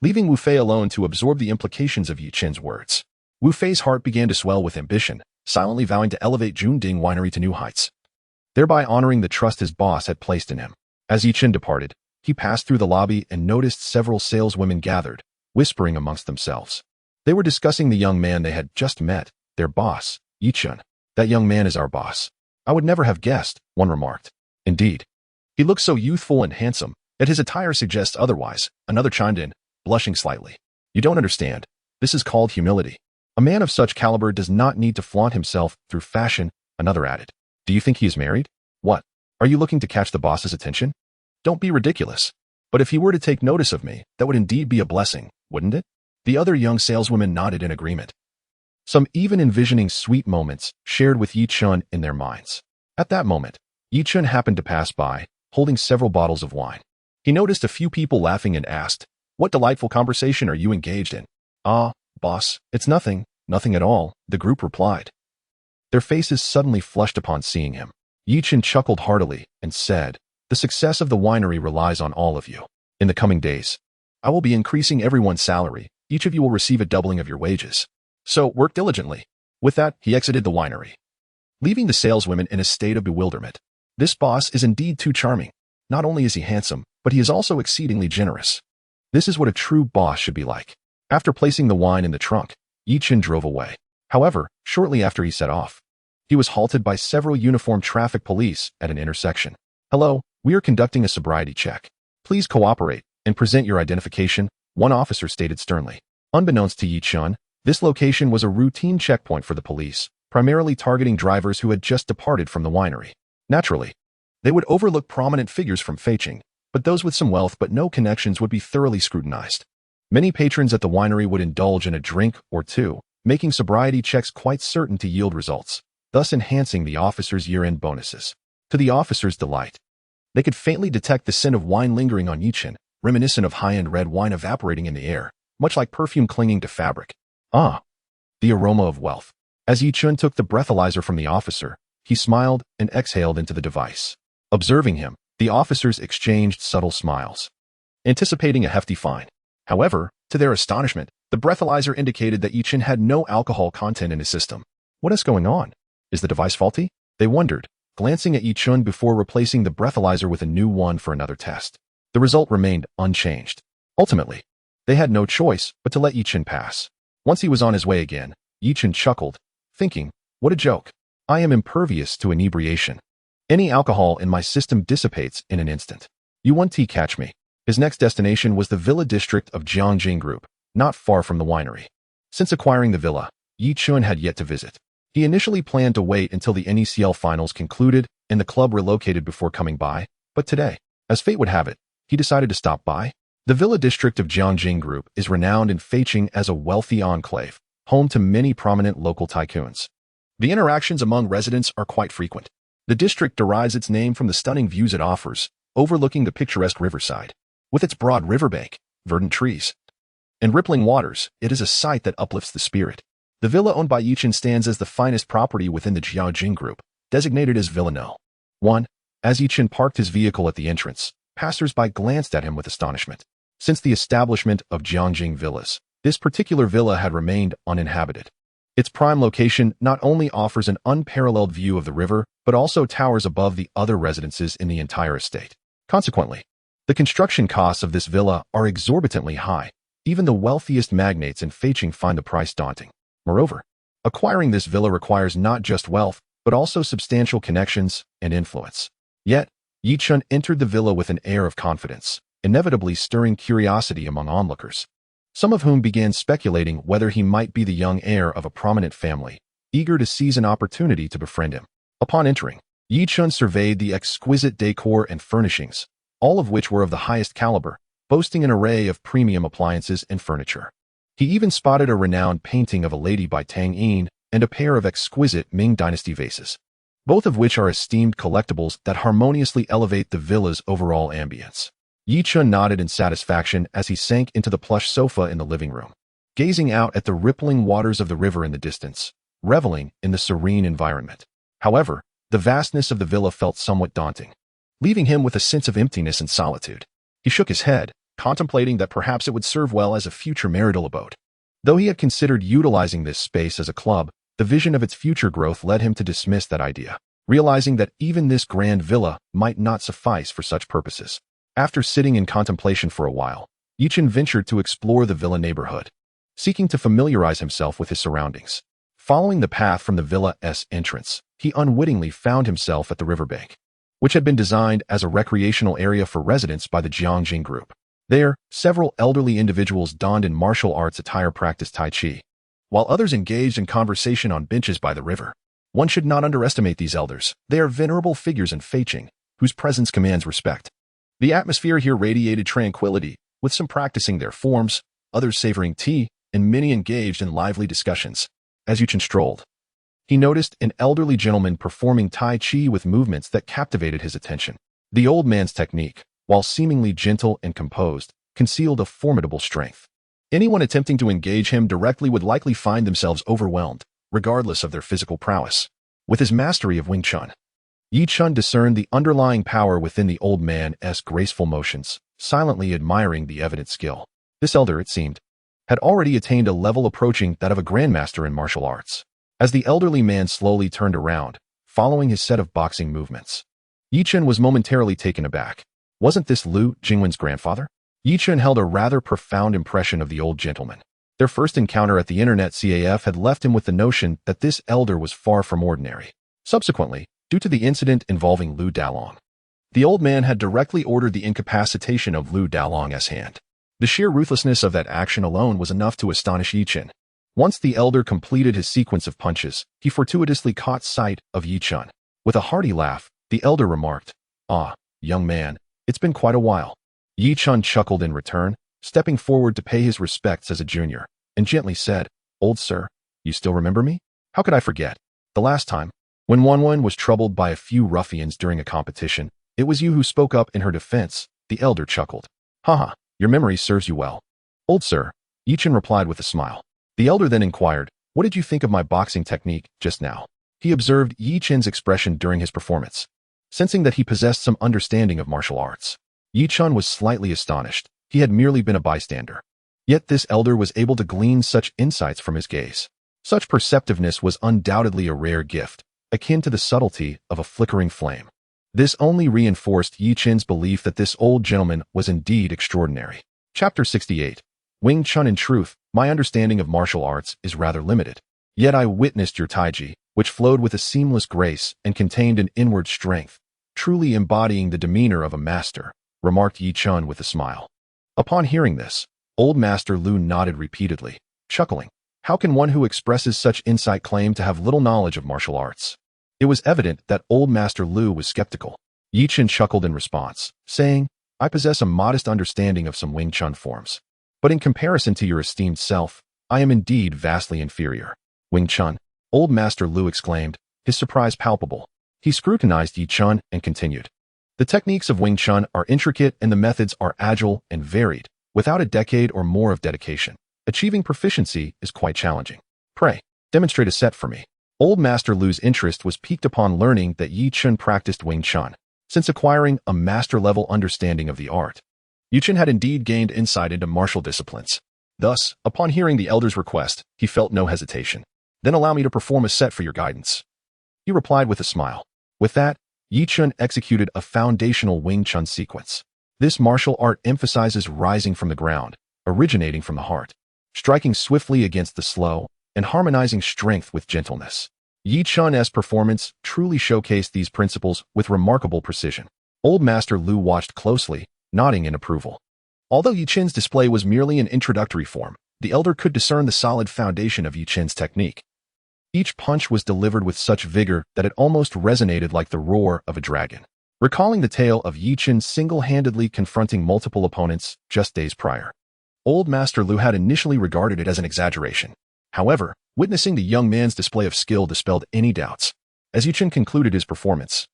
leaving Wu Fei alone to absorb the implications of Yi Chun's words. Wu Fei's heart began to swell with ambition, silently vowing to elevate Junding Winery to new heights, thereby honoring the trust his boss had placed in him. As Yi Chun departed, he passed through the lobby and noticed several saleswomen gathered, whispering amongst themselves. They were discussing the young man they had just met, their boss, Yi Chun. "That young man is our boss. I would never have guessed," one remarked. "Indeed. He looks so youthful and handsome, yet his attire suggests otherwise," another chimed in, blushing slightly. "You don't understand. This is called humility. A man of such caliber does not need to flaunt himself through fashion," another added. "Do you think he is married? What? Are you looking to catch the boss's attention? Don't be ridiculous. But if he were to take notice of me, that would indeed be a blessing, wouldn't it?" The other young saleswomen nodded in agreement, some even envisioning sweet moments shared with Yi Chun in their minds. At that moment, Yichun happened to pass by, holding several bottles of wine. He noticed a few people laughing and asked, "What delightful conversation are you engaged in?" "Ah, boss, it's nothing, nothing at all," the group replied. Their faces suddenly flushed upon seeing him. Yichun chuckled heartily and said, "The success of the winery relies on all of you. In the coming days, I will be increasing everyone's salary. Each of you will receive a doubling of your wages. So work diligently." With that, he exited the winery, leaving the saleswomen in a state of bewilderment. This boss is indeed too charming. Not only is he handsome, but he is also exceedingly generous. This is what a true boss should be like. After placing the wine in the trunk, Yichun drove away. However, shortly after he set off, he was halted by several uniformed traffic police at an intersection. "Hello, we are conducting a sobriety check. Please cooperate and present your identification," one officer stated sternly. Unbeknownst to Yichun, this location was a routine checkpoint for the police, primarily targeting drivers who had just departed from the winery. Naturally, they would overlook prominent figures from Feiching, but those with some wealth but no connections would be thoroughly scrutinized. Many patrons at the winery would indulge in a drink or two, making sobriety checks quite certain to yield results, thus enhancing the officers' year-end bonuses. To the officers' delight, they could faintly detect the scent of wine lingering on Yichun, reminiscent of high-end red wine evaporating in the air, much like perfume clinging to fabric. Ah, the aroma of wealth. As Yichun took the breathalyzer from the officer, he smiled and exhaled into the device. Observing him, the officers exchanged subtle smiles, anticipating a hefty fine. However, to their astonishment, the breathalyzer indicated that Yichun had no alcohol content in his system. What is going on? Is the device faulty? They wondered, glancing at Yichun before replacing the breathalyzer with a new one for another test. The result remained unchanged. Ultimately, they had no choice but to let Yichun pass. Once he was on his way again, Yichun chuckled, thinking, "What a joke. I am impervious to inebriation. Any alcohol in my system dissipates in an instant. You won't catch me." His next destination was the villa district of Jiangjing Group, not far from the winery. Since acquiring the villa, Yichun had yet to visit. He initially planned to wait until the NECL finals concluded and the club relocated before coming by, but today, as fate would have it, he decided to stop by. The villa district of Jiangjing Group is renowned in Feiching as a wealthy enclave, home to many prominent local tycoons. The interactions among residents are quite frequent. The district derives its name from the stunning views it offers, overlooking the picturesque riverside. With its broad riverbank, verdant trees, and rippling waters, it is a sight that uplifts the spirit. The villa owned by Yichun stands as the finest property within the Jiangjing Group, designated as Villa No. 1. As Yichun parked his vehicle at the entrance, passers-by glanced at him with astonishment. Since the establishment of Jiangjing Villas, this particular villa had remained uninhabited. Its prime location not only offers an unparalleled view of the river, but also towers above the other residences in the entire estate. Consequently, the construction costs of this villa are exorbitantly high. Even the wealthiest magnates in Feiching find the price daunting. Moreover, acquiring this villa requires not just wealth, but also substantial connections and influence. Yet, Yichun entered the villa with an air of confidence, inevitably stirring curiosity among onlookers, some of whom began speculating whether he might be the young heir of a prominent family, eager to seize an opportunity to befriend him. Upon entering, Yichun surveyed the exquisite decor and furnishings, all of which were of the highest caliber, boasting an array of premium appliances and furniture. He even spotted a renowned painting of a lady by Tang Yin and a pair of exquisite Ming Dynasty vases, both of which are esteemed collectibles that harmoniously elevate the villa's overall ambience. Yichun nodded in satisfaction as he sank into the plush sofa in the living room, gazing out at the rippling waters of the river in the distance, reveling in the serene environment. However, the vastness of the villa felt somewhat daunting, leaving him with a sense of emptiness and solitude. He shook his head, contemplating that perhaps it would serve well as a future marital abode. Though he had considered utilizing this space as a club, the vision of its future growth led him to dismiss that idea, realizing that even this grand villa might not suffice for such purposes. After sitting in contemplation for a while, Yichun ventured to explore the villa neighborhood, seeking to familiarize himself with his surroundings. Following the path from the villa's entrance, he unwittingly found himself at the riverbank, which had been designed as a recreational area for residents by the Jiangjing Group. There, several elderly individuals donned in martial arts attire practiced Tai Chi, while others engaged in conversation on benches by the river. One should not underestimate these elders. They are venerable figures in Feiching, whose presence commands respect. The atmosphere here radiated tranquility, with some practicing their forms, others savoring tea, and many engaged in lively discussions. As Yichun strolled, he noticed an elderly gentleman performing Tai Chi with movements that captivated his attention. The old man's technique, while seemingly gentle and composed, concealed a formidable strength. Anyone attempting to engage him directly would likely find themselves overwhelmed, regardless of their physical prowess. With his mastery of Wing Chun, Yi Chun discerned the underlying power within the old man's graceful motions, silently admiring the evident skill. This elder, it seemed, had already attained a level approaching that of a grandmaster in martial arts. As the elderly man slowly turned around, following his set of boxing movements, Yi Chun was momentarily taken aback. Wasn't this Lu Jingwen's grandfather? Yi Chun held a rather profound impression of the old gentleman. Their first encounter at the internet CAF had left him with the notion that this elder was far from ordinary. Subsequently, due to the incident involving Lu Dalong, the old man had directly ordered the incapacitation of Lu Dalong's hand. The sheer ruthlessness of that action alone was enough to astonish Yi Chun. Once the elder completed his sequence of punches, he fortuitously caught sight of Yi Chun. With a hearty laugh, the elder remarked, "Ah, young man, it's been quite a while." Yi Chun chuckled in return, stepping forward to pay his respects as a junior, and gently said, "Old sir, you still remember me? How could I forget? The last time, when Wanwan was troubled by a few ruffians during a competition, it was you who spoke up in her defense." The elder chuckled. "Haha, your memory serves you well." "Old sir," Yi Chun replied with a smile. The elder then inquired, "What did you think of my boxing technique just now?" He observed Yi Chun's expression during his performance, sensing that he possessed some understanding of martial arts. Yi Chun was slightly astonished. He had merely been a bystander. Yet this elder was able to glean such insights from his gaze. Such perceptiveness was undoubtedly a rare gift, akin to the subtlety of a flickering flame. This only reinforced Yi Chun's belief that this old gentleman was indeed extraordinary. Chapter 68. Wing Chun. In truth, my understanding of martial arts is rather limited. Yet I witnessed your Taiji, which flowed with a seamless grace and contained an inward strength, truly embodying the demeanor of a master, remarked Yi Chun with a smile. Upon hearing this, old Master Lu nodded repeatedly, chuckling. How can one who expresses such insight claim to have little knowledge of martial arts? It was evident that old Master Lu was skeptical. Yi Chun chuckled in response, saying, "I possess a modest understanding of some Wing Chun forms. But in comparison to your esteemed self, I am indeed vastly inferior." "Wing Chun?" Old Master Lu exclaimed, his surprise palpable. He scrutinized Yi Chun and continued. "The techniques of Wing Chun are intricate and the methods are agile and varied. Without a decade or more of dedication, achieving proficiency is quite challenging. Pray, demonstrate a set for me." Old Master Lu's interest was piqued upon learning that Yi Chun practiced Wing Chun. Since acquiring a master-level understanding of the art, Yi Chun had indeed gained insight into martial disciplines. Thus, upon hearing the elder's request, he felt no hesitation. "Then allow me to perform a set for your guidance," he replied with a smile. With that, Yi Chun executed a foundational Wing Chun sequence. This martial art emphasizes rising from the ground, originating from the heart, striking swiftly against the slow, and harmonizing strength with gentleness. Yi Chun's performance truly showcased these principles with remarkable precision. Old Master Lu watched closely, nodding in approval. Although Yi Chun's display was merely an introductory form, the elder could discern the solid foundation of Yi Chun's technique. Each punch was delivered with such vigor that it almost resonated like the roar of a dragon. Recalling the tale of Yi Chun single-handedly confronting multiple opponents just days prior, old Master Lu had initially regarded it as an exaggeration. However, witnessing the young man's display of skill dispelled any doubts. As Yi Chun concluded his performance,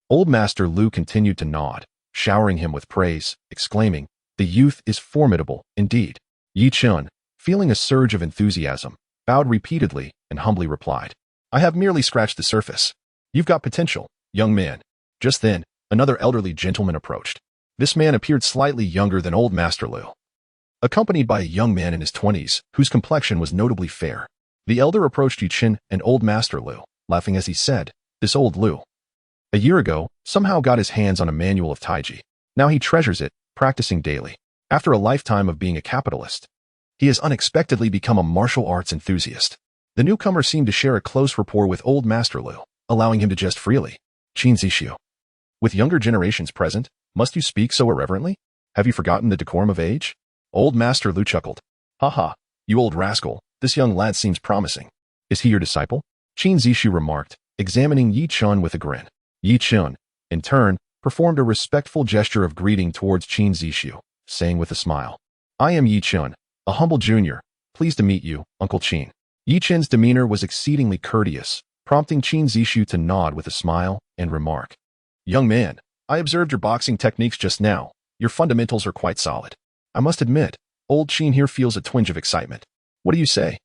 old Master Lu continued to nod, showering him with praise, exclaiming, "The youth is formidable, indeed." Yi Chun, feeling a surge of enthusiasm, bowed repeatedly and humbly replied, "I have merely scratched the surface. You've got potential, young man." Just then, another elderly gentleman approached. This man appeared slightly younger than old Master Lu, accompanied by a young man in his 20s, whose complexion was notably fair. The elder approached Yi Chun and old Master Lu, laughing as he said, "This old Lu, a year ago, somehow got his hands on a manual of Taiji. Now he treasures it, practicing daily. After a lifetime of being a capitalist, he has unexpectedly become a martial arts enthusiast." The newcomer seemed to share a close rapport with old Master Lu, allowing him to jest freely. "Qin Zishu. With younger generations present, must you speak so irreverently? Have you forgotten the decorum of age?" Old Master Lu chuckled. "Ha, you old rascal, this young lad seems promising. Is he your disciple?" Qin Zishu remarked, examining Yi Chun with a grin. Yi Chun, in turn, performed a respectful gesture of greeting towards Qin Zishu, saying with a smile, "I am Yi Chun, a humble junior. Pleased to meet you, Uncle Qin." Yi Chun's demeanor was exceedingly courteous, prompting Qin Zishu to nod with a smile and remark, "Young man, I observed your boxing techniques just now. Your fundamentals are quite solid. I must admit, old Qin here feels a twinge of excitement. What do you say?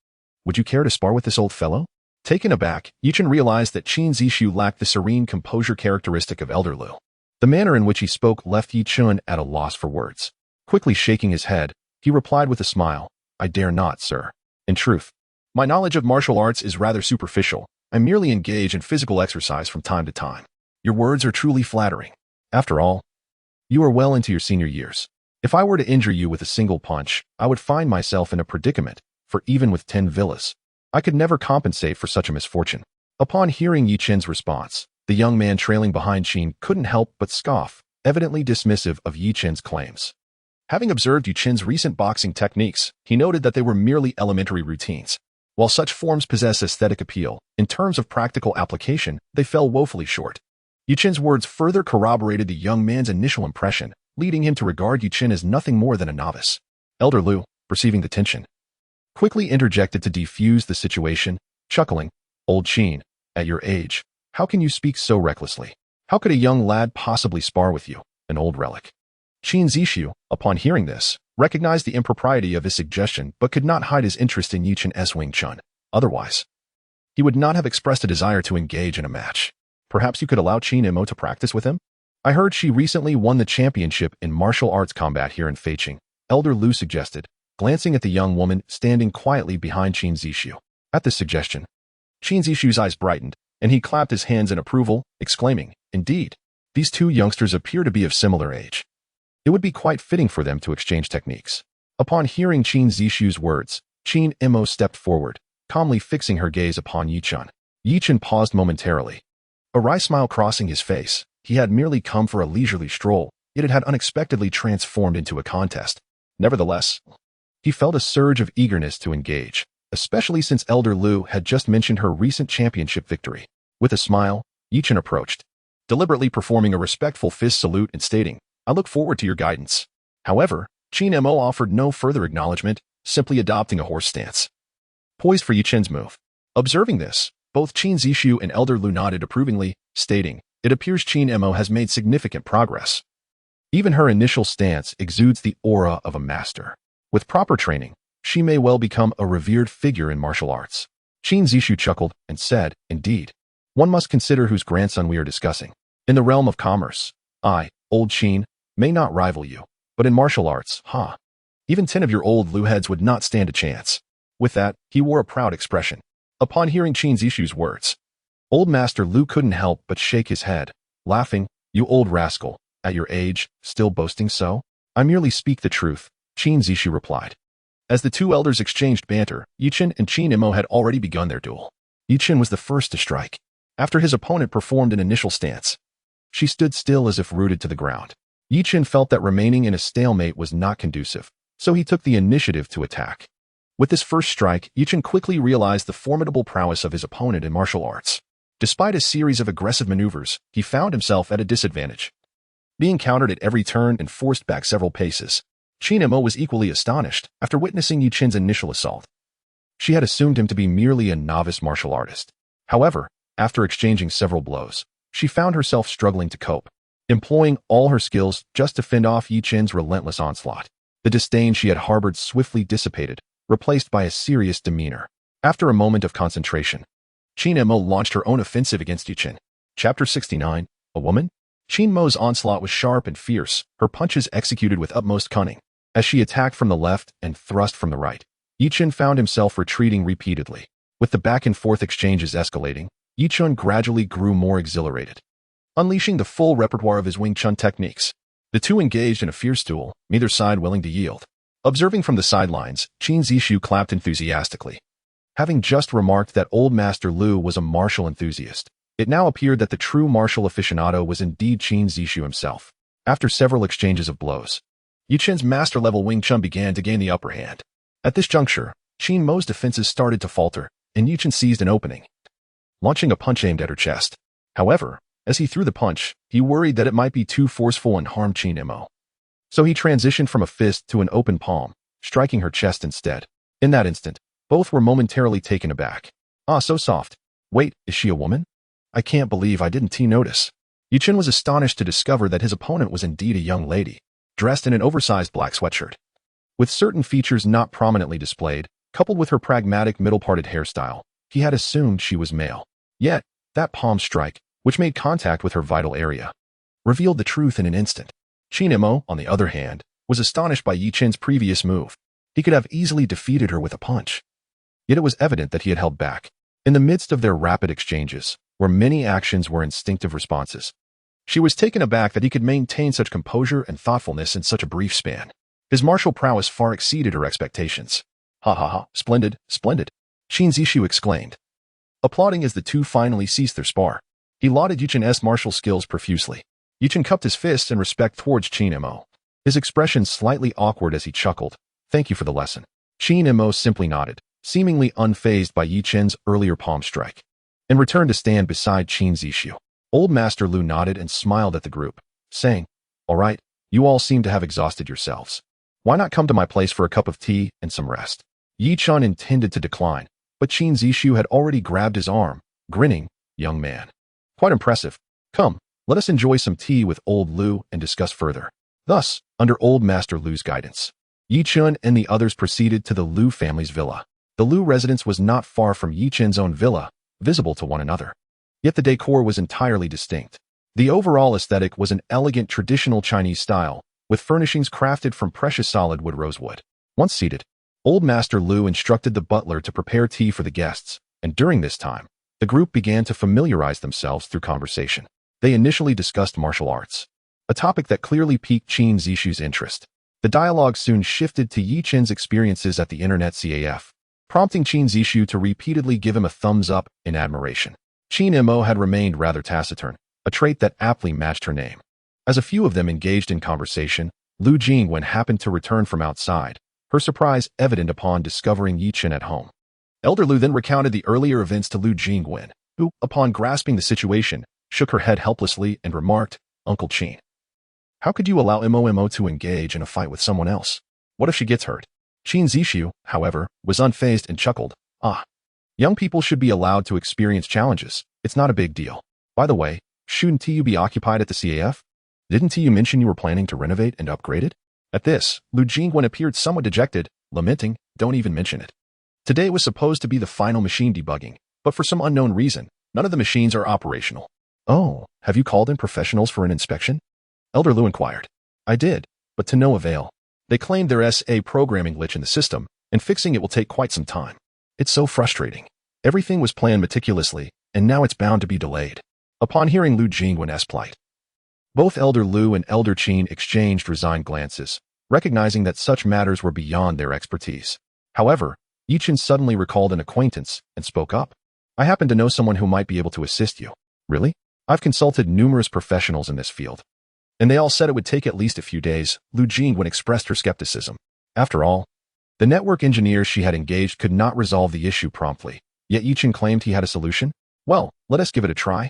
Would you care to spar with this old fellow?" Taken aback, Yichen realized that Qin Zishu lacked the serene composure characteristic of Elder Lu. The manner in which he spoke left Yichen at a loss for words. Quickly shaking his head, he replied with a smile, "I dare not, sir. In truth, my knowledge of martial arts is rather superficial. I merely engage in physical exercise from time to time. Your words are truly flattering. After all, you are well into your senior years. If I were to injure you with a single punch, I would find myself in a predicament, for even with 10 villas, I could never compensate for such a misfortune." Upon hearing Yichen's response, the young man trailing behind Qin couldn't help but scoff, evidently dismissive of Yichen's claims. Having observed Yichen's recent boxing techniques, he noted that they were merely elementary routines. While such forms possess aesthetic appeal, in terms of practical application, they fell woefully short. Yichen's words further corroborated the young man's initial impression, leading him to regard Yichen as nothing more than a novice. Elder Lu, perceiving the tension, quickly interjected to defuse the situation, chuckling, "Old Qin, at your age, how can you speak so recklessly? How could a young lad possibly spar with you, an old relic?" Qin Zishu, upon hearing this, recognized the impropriety of his suggestion but could not hide his interest in Yichen's Wing Chun. Otherwise, he would not have expressed a desire to engage in a match. "Perhaps you could allow Qin Imo to practice with him? I heard she recently won the championship in martial arts combat here in Feiqing," Elder Lu suggested, glancing at the young woman standing quietly behind Qin Zishu. At this suggestion, Qin Zishu's eyes brightened, and he clapped his hands in approval, exclaiming, "Indeed, these two youngsters appear to be of similar age. It would be quite fitting for them to exchange techniques." Upon hearing Qin Zishu's words, Qin Imo stepped forward, calmly fixing her gaze upon Yichen. Yichen paused momentarily, a wry smile crossing his face. He had merely come for a leisurely stroll, yet it had unexpectedly transformed into a contest. Nevertheless, he felt a surge of eagerness to engage, especially since Elder Lu had just mentioned her recent championship victory. With a smile, Yichen approached, deliberately performing a respectful fist salute and stating, "I look forward to your guidance." However, Qin Mo offered no further acknowledgement, simply adopting a horse stance, poised for Yichen's move. Observing this, both Qin Zishu and Elder Lu nodded approvingly, stating, "It appears Qin Mo has made significant progress. Even her initial stance exudes the aura of a master. With proper training, she may well become a revered figure in martial arts." Qin Zishu chuckled and said, "Indeed, one must consider whose grandson we are discussing. In the realm of commerce, I, old Qin, may not rival you, but in martial arts, even 10 of your old Lu heads would not stand a chance." With that, he wore a proud expression. Upon hearing Qin Zishu's words, old Master Lu couldn't help but shake his head, laughing, "You old rascal, at your age, still boasting so?" "I merely speak the truth," Qin Zishu replied. As the two elders exchanged banter, Yichen and Qin Imo had already begun their duel. Yichen was the first to strike. After his opponent performed an initial stance, she stood still as if rooted to the ground. Yichen felt that remaining in a stalemate was not conducive, so he took the initiative to attack. With this first strike, Yichen quickly realized the formidable prowess of his opponent in martial arts. Despite a series of aggressive maneuvers, he found himself at a disadvantage. Being countered at every turn and forced back several paces, Qin Imo was equally astonished after witnessing Yichen's initial assault. She had assumed him to be merely a novice martial artist. However, after exchanging several blows, she found herself struggling to cope, employing all her skills just to fend off Yichen's relentless onslaught. The disdain she had harbored swiftly dissipated, replaced by a serious demeanor. After a moment of concentration, Qin Imo launched her own offensive against Yichen. Chapter 69, A Woman? Qin Mo's onslaught was sharp and fierce, her punches executed with utmost cunning. As she attacked from the left and thrust from the right, Yichen found himself retreating repeatedly. With the back-and-forth exchanges escalating, Yichen gradually grew more exhilarated, unleashing the full repertoire of his Wing Chun techniques. The two engaged in a fierce duel, neither side willing to yield. Observing from the sidelines, Qin Zishu clapped enthusiastically. Having just remarked that old Master Lu was a martial enthusiast, it now appeared that the true martial aficionado was indeed Qin Zishu himself. After several exchanges of blows, Yichen's master-level Wing Chun began to gain the upper hand. At this juncture, Qin Mo's defenses started to falter, and Yichen seized an opening, launching a punch aimed at her chest. However, as he threw the punch, he worried that it might be too forceful and harm Qin Imo. So he transitioned from a fist to an open palm, striking her chest instead. In that instant, both were momentarily taken aback. "Ah, so soft. Wait, is she a woman? I can't believe I didn't notice. Yichen was astonished to discover that his opponent was indeed a young lady, dressed in an oversized black sweatshirt. With certain features not prominently displayed, coupled with her pragmatic middle-parted hairstyle, he had assumed she was male. Yet, that palm strike, which made contact with her vital area, revealed the truth in an instant. Qin Mo, on the other hand, was astonished by Yichen's previous move. He could have easily defeated her with a punch. Yet it was evident that he had held back. In the midst of their rapid exchanges, where many actions were instinctive responses, she was taken aback that he could maintain such composure and thoughtfulness in such a brief span. His martial prowess far exceeded her expectations. Ha ha ha, splendid, splendid, Qin Zishu exclaimed, applauding as the two finally ceased their spar. He lauded Yichen's martial skills profusely. Yichen cupped his fists in respect towards Qin Mo, his expression slightly awkward as he chuckled. Thank you for the lesson. Qin Mo simply nodded, seemingly unfazed by Yichen's earlier palm strike, and returned to stand beside Qin Zishu. Old Master Lu nodded and smiled at the group, saying, all right, you all seem to have exhausted yourselves. Why not come to my place for a cup of tea and some rest? Yichen intended to decline, but Qin Zishu had already grabbed his arm, grinning, young man. Quite impressive. Come, let us enjoy some tea with old Lu and discuss further. Thus, under old Master Lu's guidance, Yichen and the others proceeded to the Lu family's villa. The Lu residence was not far from Yichen's own villa, visible to one another. Yet the decor was entirely distinct. The overall aesthetic was an elegant traditional Chinese style, with furnishings crafted from precious solid wood rosewood. Once seated, old Master Lu instructed the butler to prepare tea for the guests, and during this time, the group began to familiarize themselves through conversation. They initially discussed martial arts, a topic that clearly piqued Qin Zishu's interest. The dialogue soon shifted to Yichen's experiences at the internet CAF, prompting Qin Zishu to repeatedly give him a thumbs up in admiration. Qin Mo had remained rather taciturn, a trait that aptly matched her name. As a few of them engaged in conversation, Lu Jingwen happened to return from outside, her surprise evident upon discovering Yichen at home. Elder Lu then recounted the earlier events to Lu Jingwen, who, upon grasping the situation, shook her head helplessly and remarked, Uncle Qin, how could you allow Mo to engage in a fight with someone else? What if she gets hurt? Qin Zishu, however, was unfazed and chuckled, young people should be allowed to experience challenges. It's not a big deal. By the way, shouldn't you be occupied at the CAF? Didn't you mention you were planning to renovate and upgrade it? At this, Lu Jingwen appeared somewhat dejected, lamenting, don't even mention it. Today was supposed to be the final machine debugging, but for some unknown reason, none of the machines are operational. Oh, have you called in professionals for an inspection? Elder Lu inquired. I did, but to no avail. They claimed there's a programming glitch in the system, and fixing it will take quite some time. It's so frustrating. Everything was planned meticulously, and now it's bound to be delayed. Upon hearing Lu Jingwen's plight, both Elder Lu and Elder Qin exchanged resigned glances, recognizing that such matters were beyond their expertise. However, Yichen suddenly recalled an acquaintance and spoke up. I happen to know someone who might be able to assist you. Really? I've consulted numerous professionals in this field, and they all said it would take at least a few days. Lu Jingwen expressed her skepticism. After all, the network engineers she had engaged could not resolve the issue promptly, yet Yichen claimed he had a solution. Well, let us give it a try.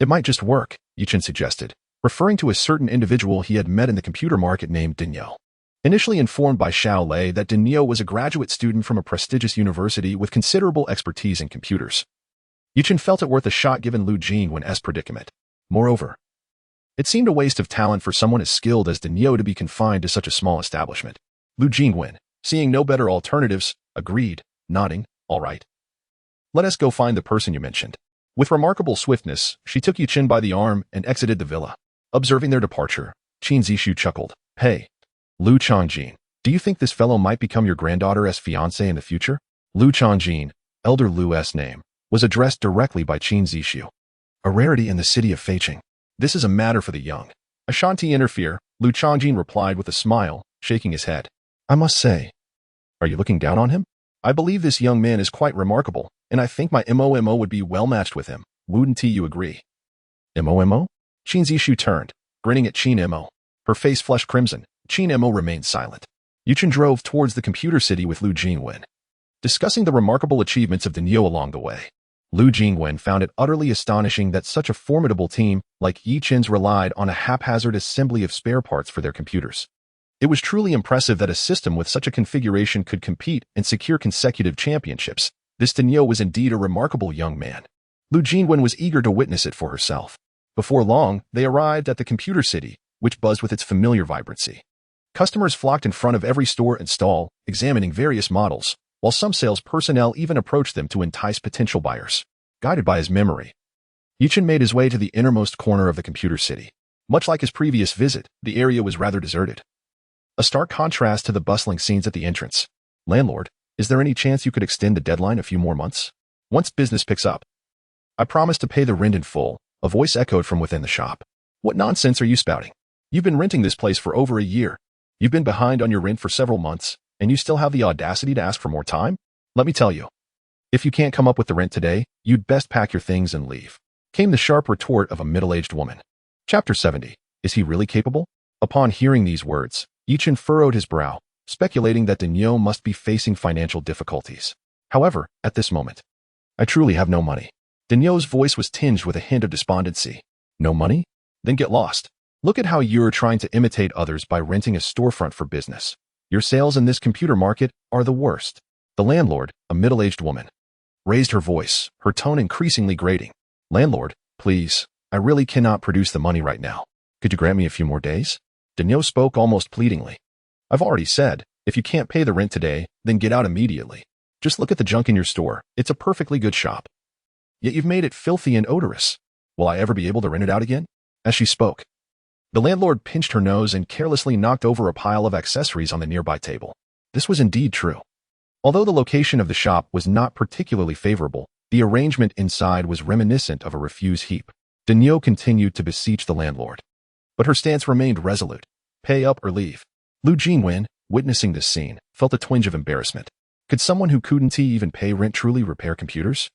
It might just work, Yichen suggested, referring to a certain individual he had met in the computer market named Daniel. Initially informed by Xiao Lei that Daniel was a graduate student from a prestigious university with considerable expertise in computers, Yichen felt it worth a shot given Lu Jingwen's predicament. Moreover, it seemed a waste of talent for someone as skilled as Daniel to be confined to such a small establishment. Lu Jingwen, seeing no better alternatives, agreed, nodding, all right. Let us go find the person you mentioned. With remarkable swiftness, she took Yichen by the arm and exited the villa. Observing their departure, Qin Zishu chuckled. Hey, Lu Changjin, do you think this fellow might become your granddaughter's fiancé in the future? Lu Changjin, Elder Lu's name, was addressed directly by Qin Zishu, a rarity in the city of Feiqing. This is a matter for the young. Ashanti interfere, Lu Changjin replied with a smile, shaking his head. I must say, are you looking down on him? I believe this young man is quite remarkable, and I think my Mo would be well matched with him. Wouldn't you agree? Mo? Qin Zishu turned, grinning at Qin Mo. Her face flushed crimson. Qin Mo remained silent. Yichen drove towards the computer city with Lu Jingwen, discussing the remarkable achievements of Daniel along the way. Lu Jingwen found it utterly astonishing that such a formidable team like Yichen's relied on a haphazard assembly of spare parts for their computers. It was truly impressive that a system with such a configuration could compete and secure consecutive championships. This Daniel was indeed a remarkable young man. Lu Jinwen was eager to witness it for herself. Before long, they arrived at the computer city, which buzzed with its familiar vibrancy. Customers flocked in front of every store and stall, examining various models, while some sales personnel even approached them to entice potential buyers. Guided by his memory, Yichen made his way to the innermost corner of the computer city. Much like his previous visit, the area was rather deserted. A stark contrast to the bustling scenes at the entrance. Landlord, is there any chance you could extend the deadline a few more months? Once business picks up. I promise to pay the rent in full, a voice echoed from within the shop. What nonsense are you spouting? You've been renting this place for over a year. You've been behind on your rent for several months, and you still have the audacity to ask for more time? Let me tell you. If you can't come up with the rent today, you'd best pack your things and leave. Came the sharp retort of a middle-aged woman. Chapter 70. Is he really capable? Upon hearing these words, Yichen furrowed his brow, speculating that Daniel must be facing financial difficulties. However, at this moment, I truly have no money. Daniel's voice was tinged with a hint of despondency. No money? Then get lost. Look at how you're trying to imitate others by renting a storefront for business. Your sales in this computer market are the worst. The landlord, a middle-aged woman, raised her voice, her tone increasingly grating. Landlord, please, I really cannot produce the money right now. Could you grant me a few more days? Daniel spoke almost pleadingly. I've already said, if you can't pay the rent today, then get out immediately. Just look at the junk in your store. It's a perfectly good shop. Yet you've made it filthy and odorous. Will I ever be able to rent it out again? As she spoke, the landlord pinched her nose and carelessly knocked over a pile of accessories on the nearby table. This was indeed true. Although the location of the shop was not particularly favorable, the arrangement inside was reminiscent of a refuse heap. Daniel continued to beseech the landlord, but her stance remained resolute. Pay up or leave. Lu Jinwen, witnessing this scene, felt a twinge of embarrassment. Could someone who couldn't even pay rent truly repair computers?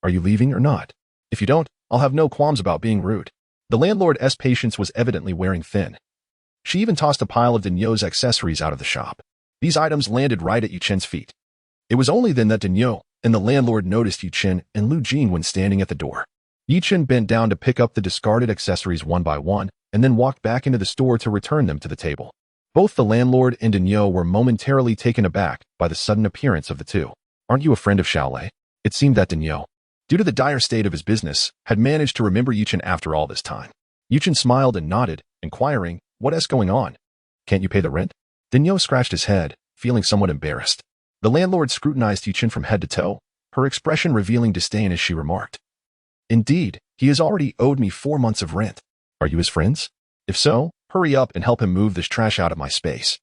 Are you leaving or not? If you don't, I'll have no qualms about being rude. The landlord's patience was evidently wearing thin. She even tossed a pile of Daniel's accessories out of the shop. These items landed right at Yichen's feet. It was only then that Daniel and the landlord noticed Yichen and Lu Jinwen standing at the door. Yichen bent down to pick up the discarded accessories one by one, and then walked back into the store to return them to the table. Both the landlord and Daniel were momentarily taken aback by the sudden appearance of the two. Aren't you a friend of Xiaolei? It seemed that Daniel, due to the dire state of his business, had managed to remember Yichen after all this time. Yichen smiled and nodded, inquiring, what's going on? Can't you pay the rent? Daniel scratched his head, feeling somewhat embarrassed. The landlord scrutinized Yichen from head to toe, her expression revealing disdain as she remarked. Indeed, he has already owed me 4 months of rent. Are you his friends? If so, hurry up and help him move this trash out of my space.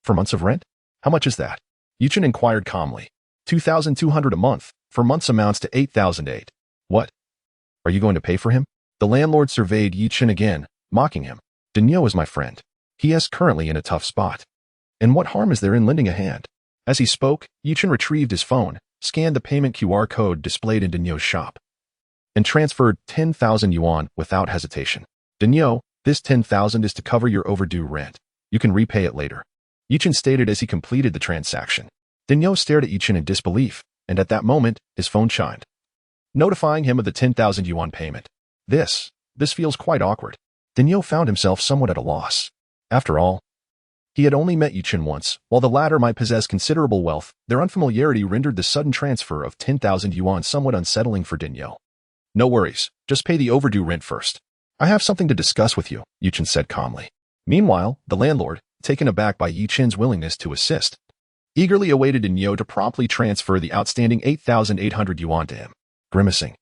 4 months of rent? How much is that? Yichen inquired calmly. 2,200 a month. 4 months amounts to 8,008. What? Are you going to pay for him? The landlord surveyed Yichen again, mocking him. Daniel is my friend. He is currently in a tough spot. And what harm is there in lending a hand? As he spoke, Yichen retrieved his phone, scanned the payment QR code displayed in Daniel's shop, and transferred 10,000 yuan without hesitation. Daniel, this 10,000 is to cover your overdue rent. You can repay it later. Yichen stated as he completed the transaction. Daniel stared at Yichen in disbelief, and at that moment, his phone chimed, notifying him of the 10,000 yuan payment. This feels quite awkward. Daniel found himself somewhat at a loss. After all, he had only met Yichen once. While the latter might possess considerable wealth, their unfamiliarity rendered the sudden transfer of 10,000 yuan somewhat unsettling for Daniel. No worries, just pay the overdue rent first. I have something to discuss with you, Yichen said calmly. Meanwhile, the landlord, taken aback by Yichen's willingness to assist, eagerly awaited Daniel to promptly transfer the outstanding 8,800 yuan to him. Grimacing,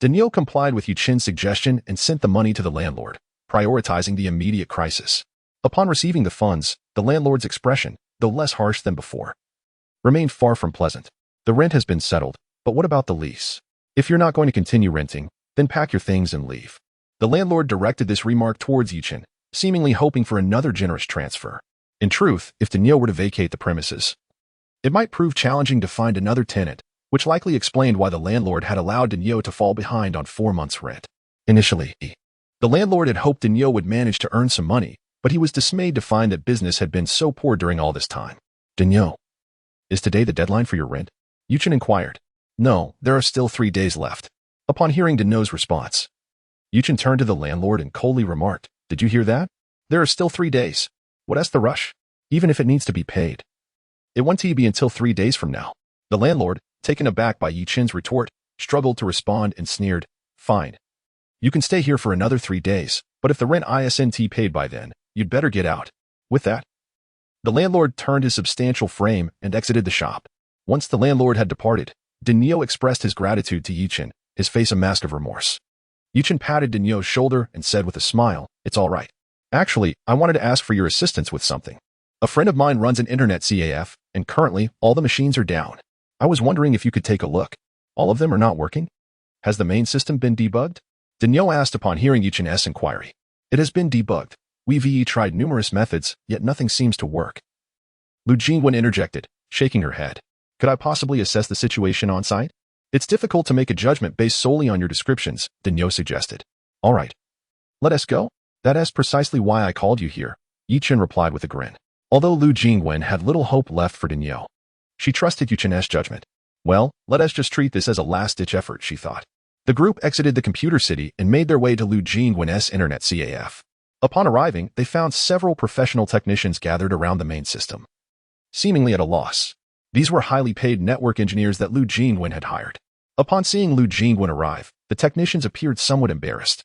Daniel complied with Yichen's suggestion and sent the money to the landlord, prioritizing the immediate crisis. Upon receiving the funds, the landlord's expression, though less harsh than before, remained far from pleasant. The rent has been settled, but what about the lease? If you're not going to continue renting, then pack your things and leave. The landlord directed this remark towards Yichen, seemingly hoping for another generous transfer. In truth, if Daniel were to vacate the premises, it might prove challenging to find another tenant, which likely explained why the landlord had allowed Daniel to fall behind on 4 months' rent. Initially, the landlord had hoped Daniel would manage to earn some money, but he was dismayed to find that business had been so poor during all this time. Daniel, is today the deadline for your rent? Yichen inquired. No, there are still 3 days left. Upon hearing Daniel's response, Yichen turned to the landlord and coldly remarked, Did you hear that? There are still 3 days. What's the rush? Even if it needs to be paid, it won't be until 3 days from now. The landlord, taken aback by Yichen's retort, struggled to respond and sneered, "Fine. You can stay here for another 3 days, but if the rent isn't paid by then, you'd better get out." With that, the landlord turned his substantial frame and exited the shop. Once the landlord had departed, Daniel expressed his gratitude to Yichin, his face a mask of remorse. Yichin patted Daniel's shoulder and said with a smile, "It's all right. Actually, I wanted to ask for your assistance with something. A friend of mine runs an internet CAF, and currently, all the machines are down. I was wondering if you could take a look. All of them are not working? Has the main system been debugged?" Daniel asked upon hearing Yichin's inquiry. "It has been debugged. We've tried numerous methods, yet nothing seems to work." Lu Jingwen interjected, shaking her head. "Could I possibly assess the situation on site? It's difficult to make a judgment based solely on your descriptions," Daniel suggested. "All right. Let us go? That is precisely why I called you here," Yichin replied with a grin. Although Lu Jingwen had little hope left for Daniel, she trusted Yichin's judgment. "Well, let us just treat this as a last-ditch effort," she thought. The group exited the computer city and made their way to Lu Jingwen's internet CAF. Upon arriving, they found several professional technicians gathered around the main system, seemingly at a loss. These were highly paid network engineers that Lu Jingwen had hired. Upon seeing Lu Jingwen arrive, the technicians appeared somewhat embarrassed.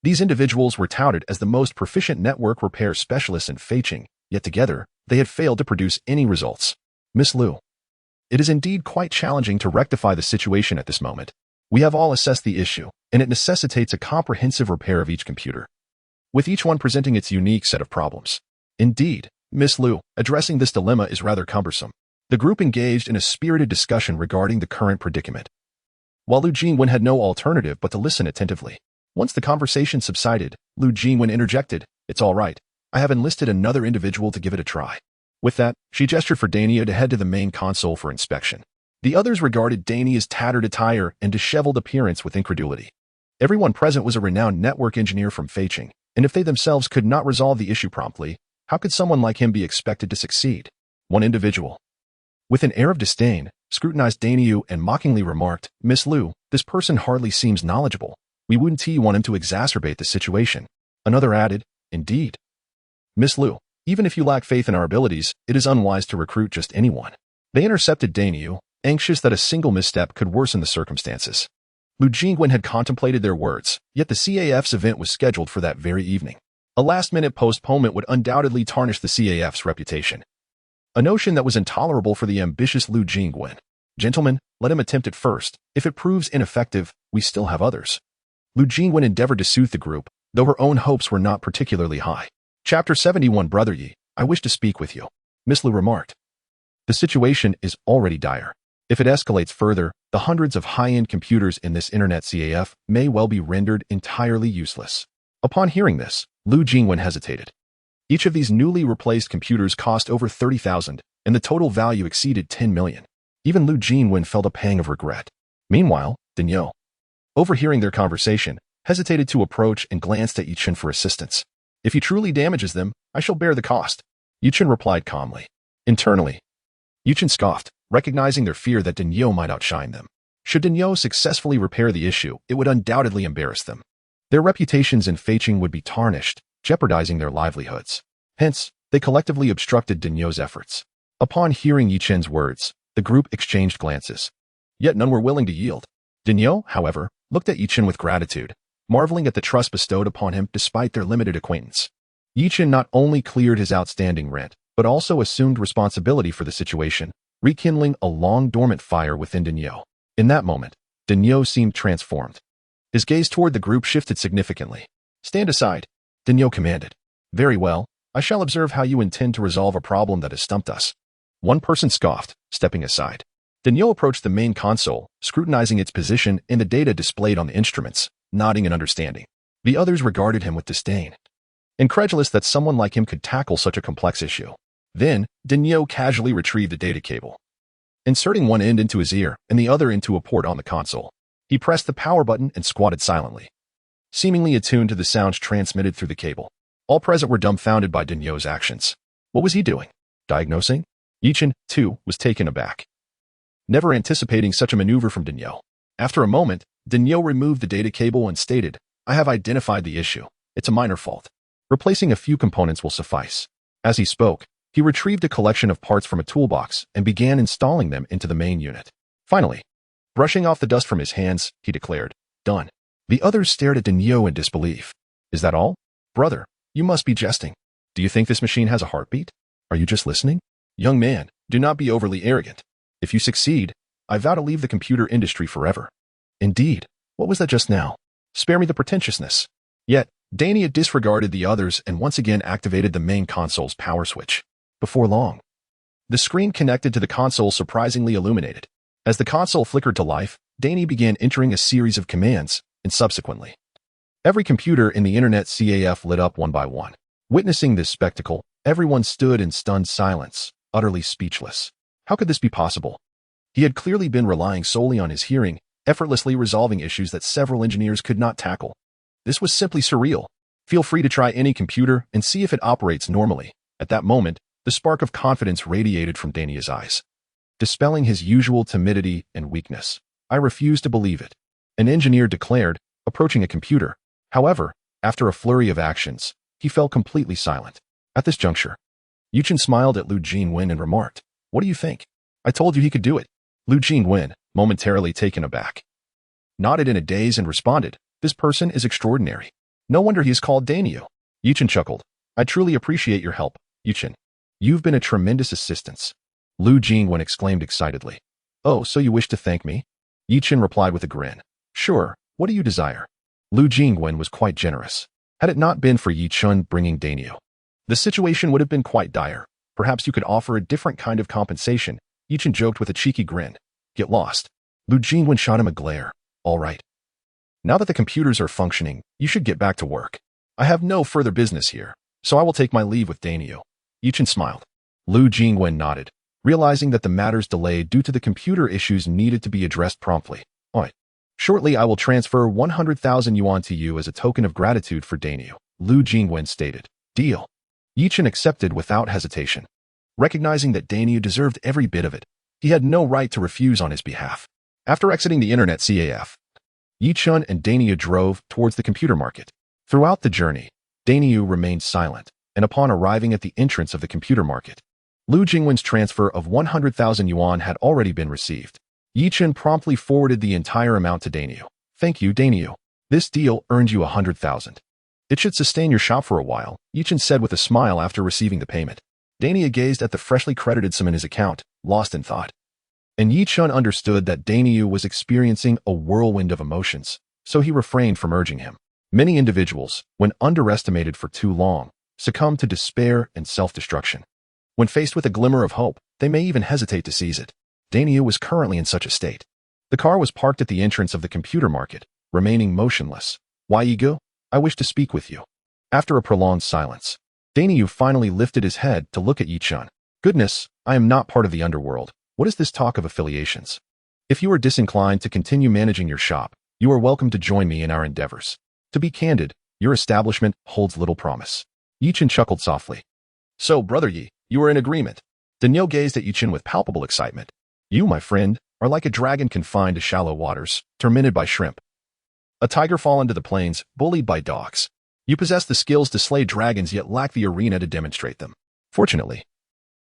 These individuals were touted as the most proficient network repair specialists in Feiqing, yet together, they had failed to produce any results. "Miss Lu, it is indeed quite challenging to rectify the situation at this moment. We have all assessed the issue, and it necessitates a comprehensive repair of each computer, with each one presenting its unique set of problems. Indeed, Miss Lu, addressing this dilemma is rather cumbersome." The group engaged in a spirited discussion regarding the current predicament, while Lu Jingwen had no alternative but to listen attentively. Once the conversation subsided, Lu Jingwen interjected, "It's all right. I have enlisted another individual to give it a try." With that, she gestured for Dania to head to the main console for inspection. The others regarded Dania's tattered attire and disheveled appearance with incredulity. Everyone present was a renowned network engineer from Feiqing, and if they themselves could not resolve the issue promptly, how could someone like him be expected to succeed? One individual, with an air of disdain, scrutinized Daniu and mockingly remarked, "Miss Lu, this person hardly seems knowledgeable. We wouldn't want him to exacerbate the situation." Another added, "Indeed. Miss Lu, even if you lack faith in our abilities, it is unwise to recruit just anyone." They intercepted Daniu, anxious that a single misstep could worsen the circumstances. Lu Jingwen had contemplated their words, yet the CAF's event was scheduled for that very evening. A last-minute postponement would undoubtedly tarnish the CAF's reputation, a notion that was intolerable for the ambitious Lu Jingwen. "Gentlemen, let him attempt it first. If it proves ineffective, we still have others." Lu Jingwen endeavored to soothe the group, though her own hopes were not particularly high. Chapter 71. "Brother Yi, I wish to speak with you," Miss Lu remarked. "The situation is already dire. If it escalates further, the hundreds of high-end computers in this internet CAF may well be rendered entirely useless." Upon hearing this, Lu Jingwen hesitated. Each of these newly replaced computers cost over 30,000, and the total value exceeded 10 million. Even Lu Jingwen felt a pang of regret. Meanwhile, Daniel, overhearing their conversation, hesitated to approach and glanced at Yichin for assistance. "If he truly damages them, I shall bear the cost," Yichin replied calmly. Internally, Yichin scoffed, recognizing their fear that Daniel might outshine them. Should Daniel successfully repair the issue, it would undoubtedly embarrass them. Their reputations in Feiqing would be tarnished, jeopardizing their livelihoods. Hence, they collectively obstructed Daniel's efforts. Upon hearing Yichin's words, the group exchanged glances. Yet none were willing to yield. Daniel, however, looked at Yichin with gratitude, marveling at the trust bestowed upon him despite their limited acquaintance. Yichin not only cleared his outstanding rent, but also assumed responsibility for the situation, rekindling a long-dormant fire within Daniel. In that moment, Daniel seemed transformed. His gaze toward the group shifted significantly. "Stand aside," Daniel commanded. "Very well, I shall observe how you intend to resolve a problem that has stumped us." One person scoffed, stepping aside. Daniel approached the main console, scrutinizing its position and the data displayed on the instruments, nodding in understanding. The others regarded him with disdain, incredulous that someone like him could tackle such a complex issue. Then, Daniel casually retrieved the data cable, inserting one end into his ear and the other into a port on the console. He pressed the power button and squatted silently, seemingly attuned to the sounds transmitted through the cable. All present were dumbfounded by Daniel's actions. What was he doing? Diagnosing? Yichin, too, was taken aback, never anticipating such a maneuver from Daniel. After a moment, Daniel removed the data cable and stated, "I have identified the issue. It's a minor fault. Replacing a few components will suffice." As he spoke, he retrieved a collection of parts from a toolbox and began installing them into the main unit. Finally, Brushing off the dust from his hands, he declared, "Done." The others stared at Daniel in disbelief. "Is that all? Brother, you must be jesting. Do you think this machine has a heartbeat? Are you just listening? Young man, do not be overly arrogant. If you succeed, I vow to leave the computer industry forever." Indeed, what was that just now? Spare me the pretentiousness. Yet, Dania disregarded the others and once again activated the main console's power switch. Before long, the screen connected to the console surprisingly illuminated. As the console flickered to life, Dania began entering a series of commands, and subsequently, every computer in the Internet CAF lit up one by one. Witnessing this spectacle, everyone stood in stunned silence, utterly speechless. How could this be possible? He had clearly been relying solely on his hearing, effortlessly resolving issues that several engineers could not tackle. This was simply surreal. Feel free to try any computer and see if it operates normally. At that moment, the spark of confidence radiated from Dania's eyes, dispelling his usual timidity and weakness. "I refuse to believe it," an engineer declared, approaching a computer. However, after a flurry of actions, he fell completely silent. At this juncture, Yuchen smiled at Lu Jingwen and remarked, "What do you think? I told you he could do it." Lu Jingwen, momentarily taken aback, nodded in a daze and responded, "This person is extraordinary. No wonder he is called Daniel." Yuchen chuckled, "I truly appreciate your help, Yuchen. You've been a tremendous assistance." Lu Jingwen exclaimed excitedly, "Oh, so you wish to thank me?" Yuchen replied with a grin, "Sure, what do you desire?" Lu Jingwen was quite generous. Had it not been for Yichun bringing Daniel, the situation would have been quite dire. "Perhaps you could offer a different kind of compensation," Yichun joked with a cheeky grin. "Get lost." Lu Jingwen shot him a glare. "All right. Now that the computers are functioning, you should get back to work. I have no further business here, so I will take my leave with Daniel." Yichun smiled. Lu Jingwen nodded, realizing that the matters delayed due to the computer issues needed to be addressed promptly. "Oi. Shortly I will transfer 100,000 yuan to you as a token of gratitude for Daniel," Lu Jingwen stated. "Deal." Yichun accepted without hesitation. Recognizing that Daniel deserved every bit of it, he had no right to refuse on his behalf. After exiting the Internet CAF, Yichun and Daniel drove towards the computer market. Throughout the journey, Daniel remained silent, and upon arriving at the entrance of the computer market, Lu Jingwen's transfer of 100,000 yuan had already been received. Yichun promptly forwarded the entire amount to Daniel. "Thank you, Daniel. This deal earned you 100,000. It should sustain your shop for a while," Yichun said with a smile after receiving the payment. Daniel gazed at the freshly credited sum in his account, lost in thought. And Yichun understood that Daniel was experiencing a whirlwind of emotions, so he refrained from urging him. Many individuals, when underestimated for too long, succumb to despair and self-destruction. When faced with a glimmer of hope, they may even hesitate to seize it. Daniel was currently in such a state. The car was parked at the entrance of the computer market, remaining motionless. "Why, Yigo? I wish to speak with you." After a prolonged silence, Daniel finally lifted his head to look at Yichun. "Goodness, I am not part of the underworld. What is this talk of affiliations? If you are disinclined to continue managing your shop, you are welcome to join me in our endeavors. To be candid, your establishment holds little promise." Yichun chuckled softly. "So, Brother Yi, you are in agreement." Daniel gazed at Yichun with palpable excitement. "You, my friend, are like a dragon confined to shallow waters, tormented by shrimp. A tiger fallen to the plains, bullied by dogs. You possess the skills to slay dragons yet lack the arena to demonstrate them. Fortunately,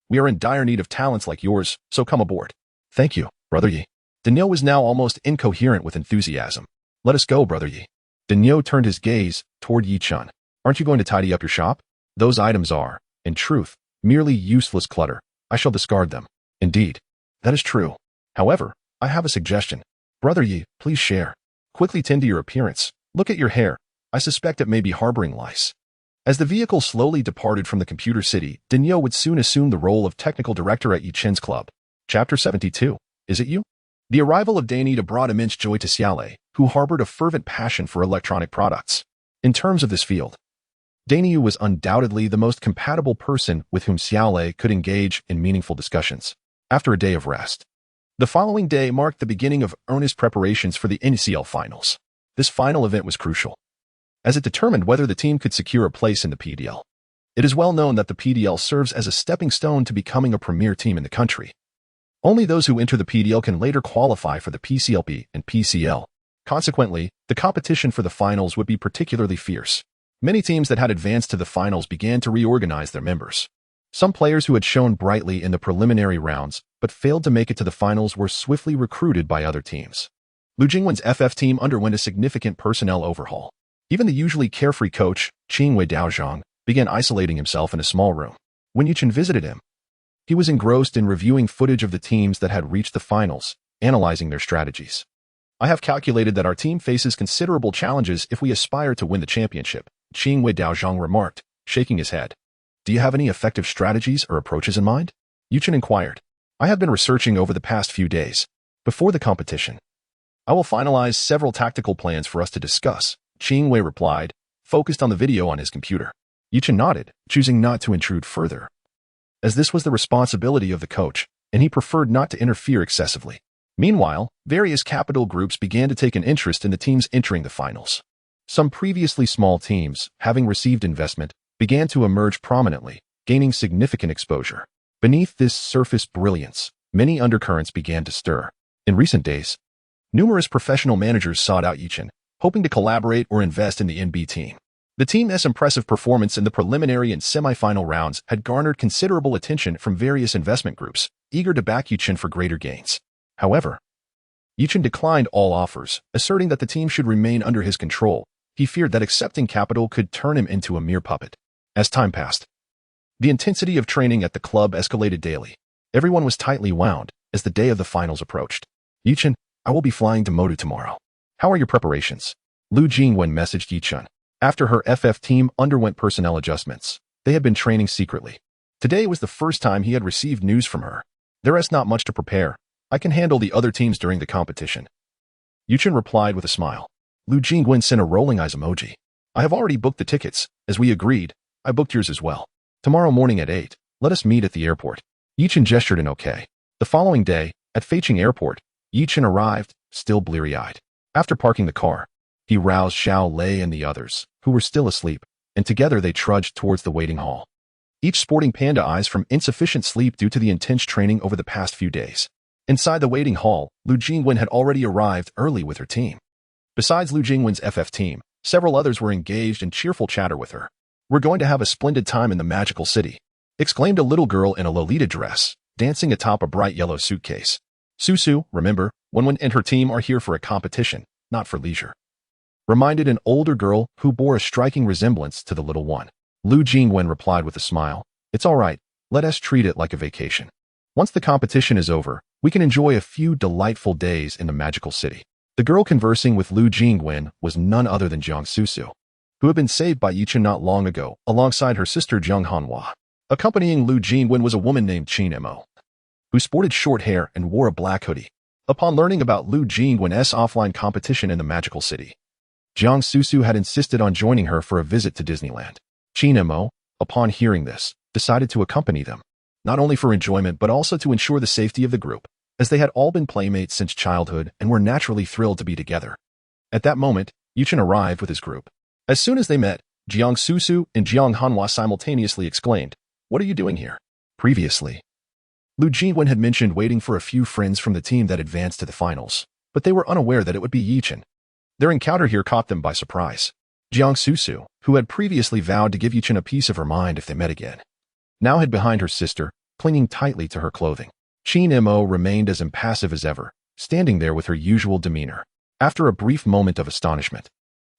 we are in dire need of talents like yours, so come aboard." "Thank you, Brother Yi." Daniel was now almost incoherent with enthusiasm. "Let us go, Brother Yi." Daniel turned his gaze toward Yichun. "Aren't you going to tidy up your shop? Those items are, in truth, merely useless clutter. I shall discard them." "Indeed, that is true. However, I have a suggestion. Brother Yi, please share. Quickly tend to your appearance. Look at your hair. I suspect it may be harboring lice." As the vehicle slowly departed from the computer city, Daniel would soon assume the role of technical director at Yichun's club. Chapter 72. Is it you? The arrival of Danita brought immense joy to Xiaolei, who harbored a fervent passion for electronic products. In terms of this field, Daniel was undoubtedly the most compatible person with whom Xiaolei could engage in meaningful discussions. After a day of rest, the following day marked the beginning of earnest preparations for the NCL finals. This final event was crucial, as it determined whether the team could secure a place in the PDL. It is well known that the PDL serves as a stepping stone to becoming a premier team in the country. Only those who enter the PDL can later qualify for the PCLP and PCL. Consequently, the competition for the finals would be particularly fierce. Many teams that had advanced to the finals began to reorganize their members. Some players who had shone brightly in the preliminary rounds but failed to make it to the finals, were swiftly recruited by other teams. Lu Jingwen's FF team underwent a significant personnel overhaul. Even the usually carefree coach, Qingwei Daozhang, began isolating himself in a small room. When Yichen visited him, he was engrossed in reviewing footage of the teams that had reached the finals, analyzing their strategies. I have calculated that our team faces considerable challenges if we aspire to win the championship, Qingwei Daozhang remarked, shaking his head. Do you have any effective strategies or approaches in mind? Yichen inquired. I have been researching over the past few days. Before the competition, I will finalize several tactical plans for us to discuss, Qingwei replied, focused on the video on his computer. Yichen nodded, choosing not to intrude further, as this was the responsibility of the coach, and he preferred not to interfere excessively. Meanwhile, various capital groups began to take an interest in the teams entering the finals. Some previously small teams, having received investment, began to emerge prominently, gaining significant exposure. Beneath this surface brilliance, many undercurrents began to stir. In recent days, numerous professional managers sought out Yichen, hoping to collaborate or invest in the NB team. The team's impressive performance in the preliminary and semi-final rounds had garnered considerable attention from various investment groups, eager to back Yichen for greater gains. However, Yichen declined all offers, asserting that the team should remain under his control. He feared that accepting capital could turn him into a mere puppet. As time passed, the intensity of training at the club escalated daily. Everyone was tightly wound as the day of the finals approached. Yichen, I will be flying to Modu tomorrow. How are your preparations? Lu Jingwen messaged Yichen. After her FF team underwent personnel adjustments, they had been training secretly. Today was the first time he had received news from her. There is not much to prepare. I can handle the other teams during the competition. Yichen replied with a smile. Lu Jingwen sent a rolling eyes emoji. I have already booked the tickets. As we agreed, I booked yours as well. Tomorrow morning at 8, let us meet at the airport. Yichen gestured an okay. The following day, at Feicheng Airport, Yichen arrived, still bleary-eyed. After parking the car, he roused Xiao Lei and the others, who were still asleep, and together they trudged towards the waiting hall. Each sporting panda eyes from insufficient sleep due to the intense training over the past few days. Inside the waiting hall, Lu Jingwen had already arrived early with her team. Besides Lu Jingwen's FF team, several others were engaged in cheerful chatter with her. We're going to have a splendid time in the magical city, exclaimed a little girl in a Lolita dress, dancing atop a bright yellow suitcase. Susu, remember, Wenwen and her team are here for a competition, not for leisure, reminded an older girl who bore a striking resemblance to the little one. Lu Jingwen replied with a smile. It's all right, let us treat it like a vacation. Once the competition is over, we can enjoy a few delightful days in the magical city. The girl conversing with Lu Jingwen was none other than Jiang Susu, who had been saved by Yichen not long ago, alongside her sister Jiang Hanhua. Accompanying Lu Jingwen was a woman named Qin Mo, who sported short hair and wore a black hoodie. Upon learning about Lu Jingwen's offline competition in the magical city, Jiang Susu had insisted on joining her for a visit to Disneyland. Qin Mo, upon hearing this, decided to accompany them, not only for enjoyment but also to ensure the safety of the group, as they had all been playmates since childhood and were naturally thrilled to be together. At that moment, Yichen arrived with his group. As soon as they met, Jiang Susu and Jiang Hanhua simultaneously exclaimed, "What are you doing here?" Previously, Lu Jingwen had mentioned waiting for a few friends from the team that advanced to the finals, but they were unaware that it would be Yichen. Their encounter here caught them by surprise. Jiang Susu, who had previously vowed to give Yichen a piece of her mind if they met again, now hid behind her sister, clinging tightly to her clothing. Qin Mo remained as impassive as ever, standing there with her usual demeanor. After a brief moment of astonishment,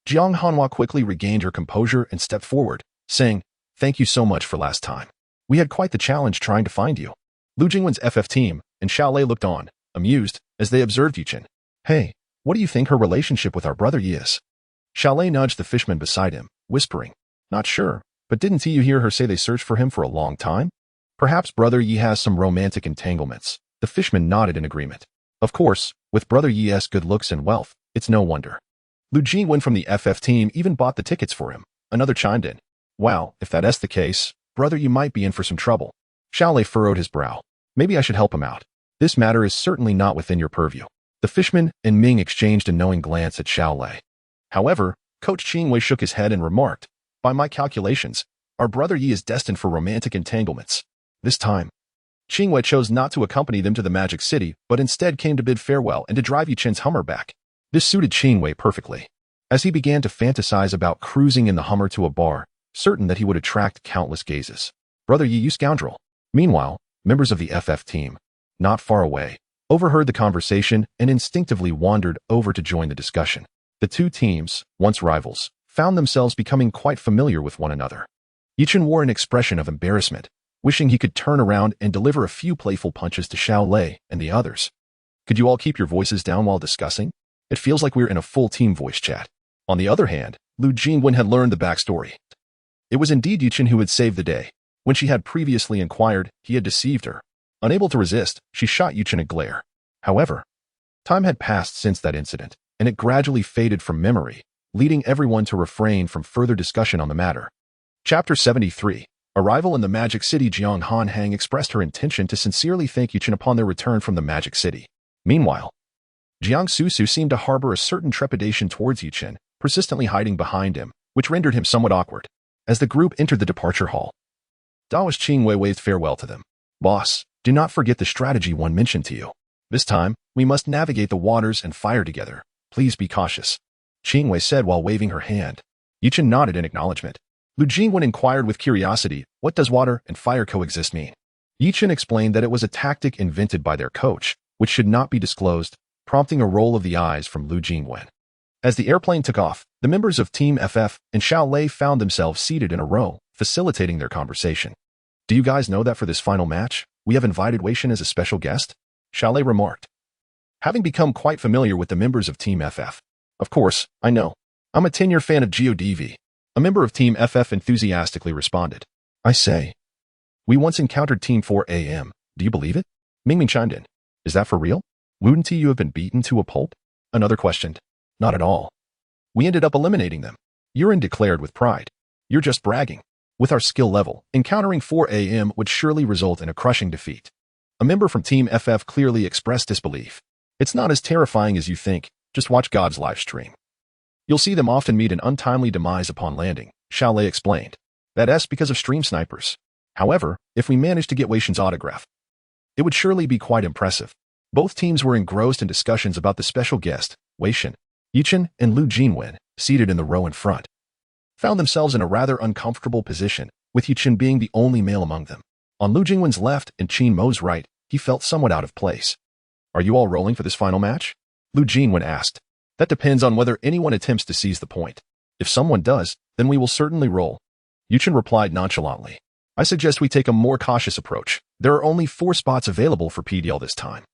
Jiang Hanhua quickly regained her composure and stepped forward, saying, "Thank you so much for last time. We had quite the challenge trying to find you." Lu Jingwen's FF team and Xiao Lei looked on, amused, as they observed Yichen. "Hey, what do you think her relationship with our brother Yi is?" Xiao Lei nudged the fishman beside him, whispering, "Not sure, but didn't you hear her say they searched for him for a long time? Perhaps brother Yi has some romantic entanglements." The fishman nodded in agreement. Of course, with brother Yi's good looks and wealth, it's no wonder. Lu Jingwen from the FF team even bought the tickets for him. Another chimed in. "Wow, if that's the case, brother Yi might be in for some trouble." Xiao Lei furrowed his brow. "Maybe I should help him out. This matter is certainly not within your purview." The fishman and Ming exchanged a knowing glance at Xiao Lei. However, Coach Qingwei shook his head and remarked, "By my calculations, our brother Yi is destined for romantic entanglements." This time, Qingwei chose not to accompany them to the Magic City, but instead came to bid farewell and to drive Yichen's Hummer back. This suited Qingwei perfectly, as he began to fantasize about cruising in the Hummer to a bar, certain that he would attract countless gazes. "Brother Yi, you scoundrel." Meanwhile, members of the FF team, not far away, overheard the conversation and instinctively wandered over to join the discussion. The two teams, once rivals, found themselves becoming quite familiar with one another. Yichen wore an expression of embarrassment, wishing he could turn around and deliver a few playful punches to Xiao Lei and the others. Could you all keep your voices down while discussing? It feels like we're in a full team voice chat. On the other hand, Lu Jingwen had learned the backstory. It was indeed Yichen who had saved the day. When she had previously inquired, he had deceived her. Unable to resist, she shot Yichen a glare. However, time had passed since that incident, and it gradually faded from memory, leading everyone to refrain from further discussion on the matter. Chapter 73. Arrival in the Magic City. Jiang Hanhang expressed her intention to sincerely thank Yichen upon their return from the Magic City. Meanwhile, Jiang Susu seemed to harbor a certain trepidation towards Yichen, persistently hiding behind him, which rendered him somewhat awkward. As the group entered the departure hall, Daoist Qingwei waved farewell to them. Boss, do not forget the strategy one mentioned to you. This time, we must navigate the waters and fire together. Please be cautious, Qingwei said while waving her hand. Yichen nodded in acknowledgement. Lu Jingwen inquired with curiosity, what does water and fire coexist mean? Yichen explained that it was a tactic invented by their coach, which should not be disclosed, prompting a roll of the eyes from Lu Jingwen. As the airplane took off, the members of Team FF and Xiao Lei found themselves seated in a row, facilitating their conversation. Do you guys know that for this final match, we have invited Wei Shen as a special guest? Xiao Lei remarked. Having become quite familiar with the members of Team FF. Of course, I know. I'm a 10-year fan of GODV. A member of Team FF enthusiastically responded. I say. We once encountered Team 4AM. Do you believe it? Mingming chimed in. Is that for real? Wouldn't you have been beaten to a pulp? Another questioned. Not at all. We ended up eliminating them. Yurin declared with pride. You're just bragging. With our skill level, encountering 4AM would surely result in a crushing defeat. A member from Team FF clearly expressed disbelief. It's not as terrifying as you think. Just watch God's live stream. You'll see them often meet an untimely demise upon landing, Xiao Lei explained. That's because of stream snipers. However, if we manage to get Wei Shen's autograph, it would surely be quite impressive. Both teams were engrossed in discussions about the special guest, Wei Shen. Yichen and Lu Jingwen, seated in the row in front, found themselves in a rather uncomfortable position, with Yichen being the only male among them. On Lu Jingwen's left and Qin Mo's right, he felt somewhat out of place. Are you all rolling for this final match? Lu Jingwen asked. That depends on whether anyone attempts to seize the point. If someone does, then we will certainly roll. Yichen replied nonchalantly. I suggest we take a more cautious approach. There are only 4 spots available for PDL this time.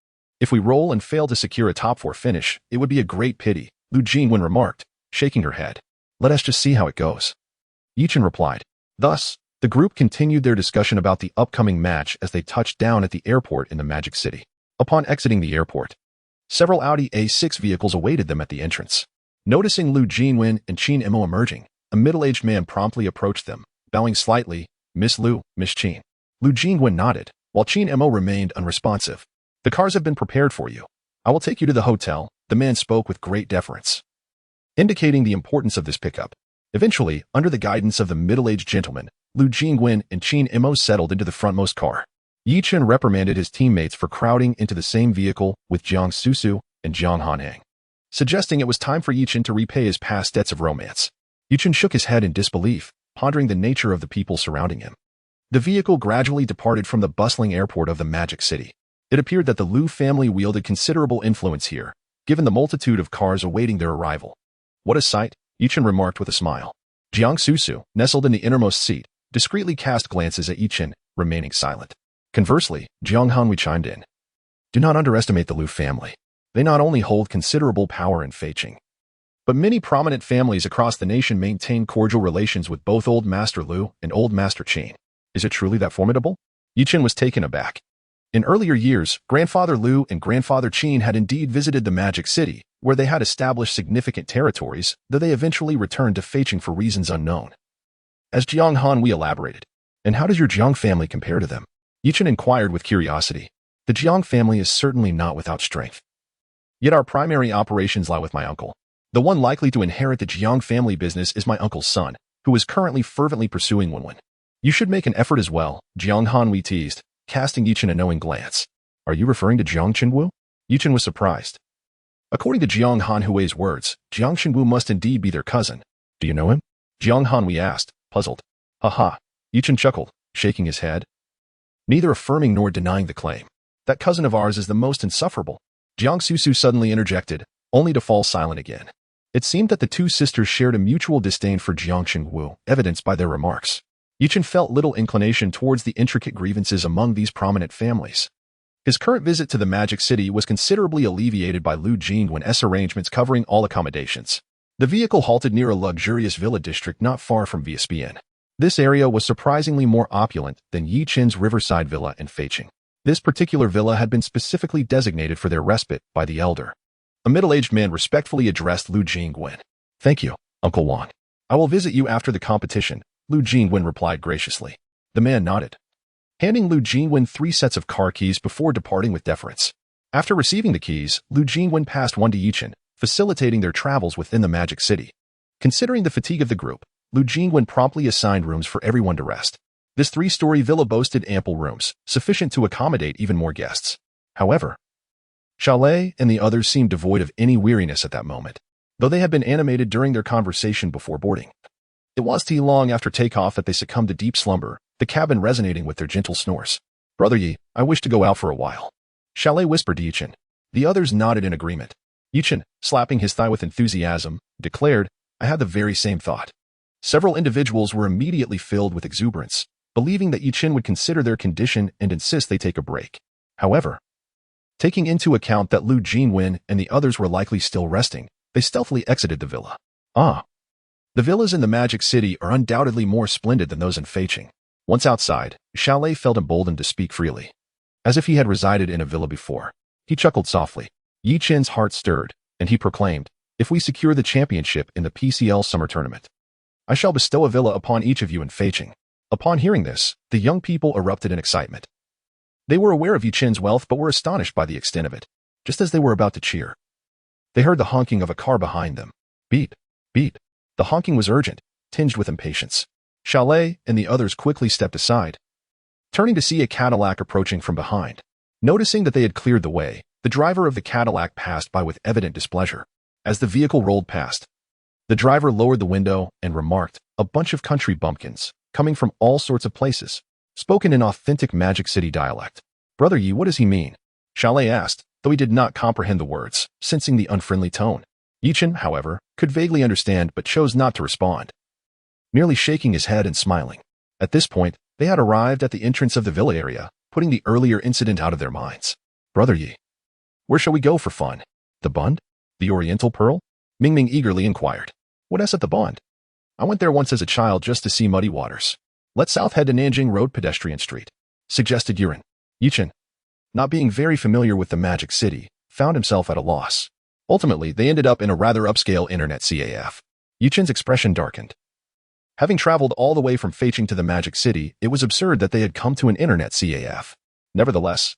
If we roll and fail to secure a top 4 finish, it would be a great pity, Lu Jingwen remarked, shaking her head. Let us just see how it goes. Yichen replied. Thus, the group continued their discussion about the upcoming match as they touched down at the airport in the Magic City. Upon exiting the airport, several Audi A6 vehicles awaited them at the entrance. Noticing Lu Jingwen and Qin Mo emerging, a middle-aged man promptly approached them, bowing slightly. Miss Lu, Miss Qin. Lu Jingwen nodded, while Qin Mo remained unresponsive. The cars have been prepared for you. I will take you to the hotel, the man spoke with great deference, indicating the importance of this pickup. Eventually, under the guidance of the middle-aged gentleman, Lu Jingwen and Qin Mo settled into the frontmost car. Yichen reprimanded his teammates for crowding into the same vehicle with Jiang Susu and Jiang Hanhang, suggesting it was time for Yichen to repay his past debts of romance. Yichen shook his head in disbelief, pondering the nature of the people surrounding him. The vehicle gradually departed from the bustling airport of the Magic City. It appeared that the Lu family wielded considerable influence here, given the multitude of cars awaiting their arrival. What a sight, Yichen remarked with a smile. Jiang Susu, nestled in the innermost seat, discreetly cast glances at Yichen, remaining silent. Conversely, Jiang Hanhui chimed in. Do not underestimate the Lu family. They not only hold considerable power in Feiqing, but many prominent families across the nation maintain cordial relations with both Old Master Lu and Old Master Qin. Is it truly that formidable? Yichen was taken aback. In earlier years, Grandfather Lu and Grandfather Qin had indeed visited the Magic City, where they had established significant territories, though they eventually returned to Feiqing for reasons unknown. As Jiang Hanhui elaborated, and how does your Jiang family compare to them? Yichen inquired with curiosity. The Jiang family is certainly not without strength. Yet our primary operations lie with my uncle. The one likely to inherit the Jiang family business is my uncle's son, who is currently fervently pursuing Wenwen. You should make an effort as well, Jiang Hanhui teased, casting Yichen a knowing glance. Are you referring to Jiang Qinwu? Yichen was surprised. According to Jiang Hanhui's words, Jiang Qinwu must indeed be their cousin. Do you know him? Jiang Hanhui asked, puzzled. Ha ha. Yichen chuckled, shaking his head, neither affirming nor denying the claim. That cousin of ours is the most insufferable. Jiang Susu suddenly interjected, only to fall silent again. It seemed that the two sisters shared a mutual disdain for Jiang Qingwu, evidenced by their remarks. Yichen felt little inclination towards the intricate grievances among these prominent families. His current visit to the Magic City was considerably alleviated by Lu Jingwen's arrangements covering all accommodations. The vehicle halted near a luxurious villa district not far from Viaspian. This area was surprisingly more opulent than Yi Chen's riverside villa in Feiqing. This particular villa had been specifically designated for their respite by the elder. A middle-aged man respectfully addressed Lu Jingwen. "Thank you, Uncle Wan. I will visit you after the competition," Lu Jingwen replied graciously. The man nodded, handing Lu Jingwen 3 sets of car keys before departing with deference. After receiving the keys, Lu Jingwen passed one to Yichen, facilitating their travels within the Magic City. Considering the fatigue of the group, Lu Jingwen promptly assigned rooms for everyone to rest. This 3-story villa boasted ample rooms, sufficient to accommodate even more guests. However, Xiaolei and the others seemed devoid of any weariness at that moment, though they had been animated during their conversation before boarding. It wasn't long after takeoff that they succumbed to deep slumber, the cabin resonating with their gentle snores. "Brother Yi, I wish to go out for a while," Xiaolei whispered to Yichen. The others nodded in agreement. Yichen, slapping his thigh with enthusiasm, declared, "I had the very same thought." Several individuals were immediately filled with exuberance, believing that Yichen would consider their condition and insist they take a break. However, taking into account that Lu Jingwen and the others were likely still resting, they stealthily exited the villa. The villas in the Magic City are undoubtedly more splendid than those in Feiqing. Once outside, Xiaolei felt emboldened to speak freely. As if he had resided in a villa before. He chuckled softly. Yi Chen's heart stirred, and he proclaimed, "If we secure the championship in the PCL summer tournament, I shall bestow a villa upon each of you in Feiqing." Upon hearing this, the young people erupted in excitement. They were aware of Yi Chen's wealth but were astonished by the extent of it. Just as they were about to cheer, they heard the honking of a car behind them. Beep, beep. The honking was urgent, tinged with impatience. Xiaolei and the others quickly stepped aside, turning to see a Cadillac approaching from behind. Noticing that they had cleared the way, the driver of the Cadillac passed by with evident displeasure. As the vehicle rolled past, the driver lowered the window and remarked, "A bunch of country bumpkins, coming from all sorts of places," spoken in authentic Magic City dialect. "Brother Yi, what does he mean?" Xiaolei asked, though he did not comprehend the words, sensing the unfriendly tone. Yichen, however, could vaguely understand but chose not to respond, merely shaking his head and smiling. At this point, they had arrived at the entrance of the villa area, putting the earlier incident out of their minds. "Brother Yi, where shall we go for fun? The Bund? The Oriental Pearl?" Mingming eagerly inquired. "What at the Bund? I went there once as a child just to see muddy waters." "Let's south head to Nanjing Road Pedestrian Street," suggested Yuren. Yichen, not being very familiar with the Magic City, found himself at a loss. Ultimately, they ended up in a rather upscale internet CAF. Yichen's expression darkened. Having traveled all the way from Feiqing to the Magic City, it was absurd that they had come to an internet CAF. Nevertheless,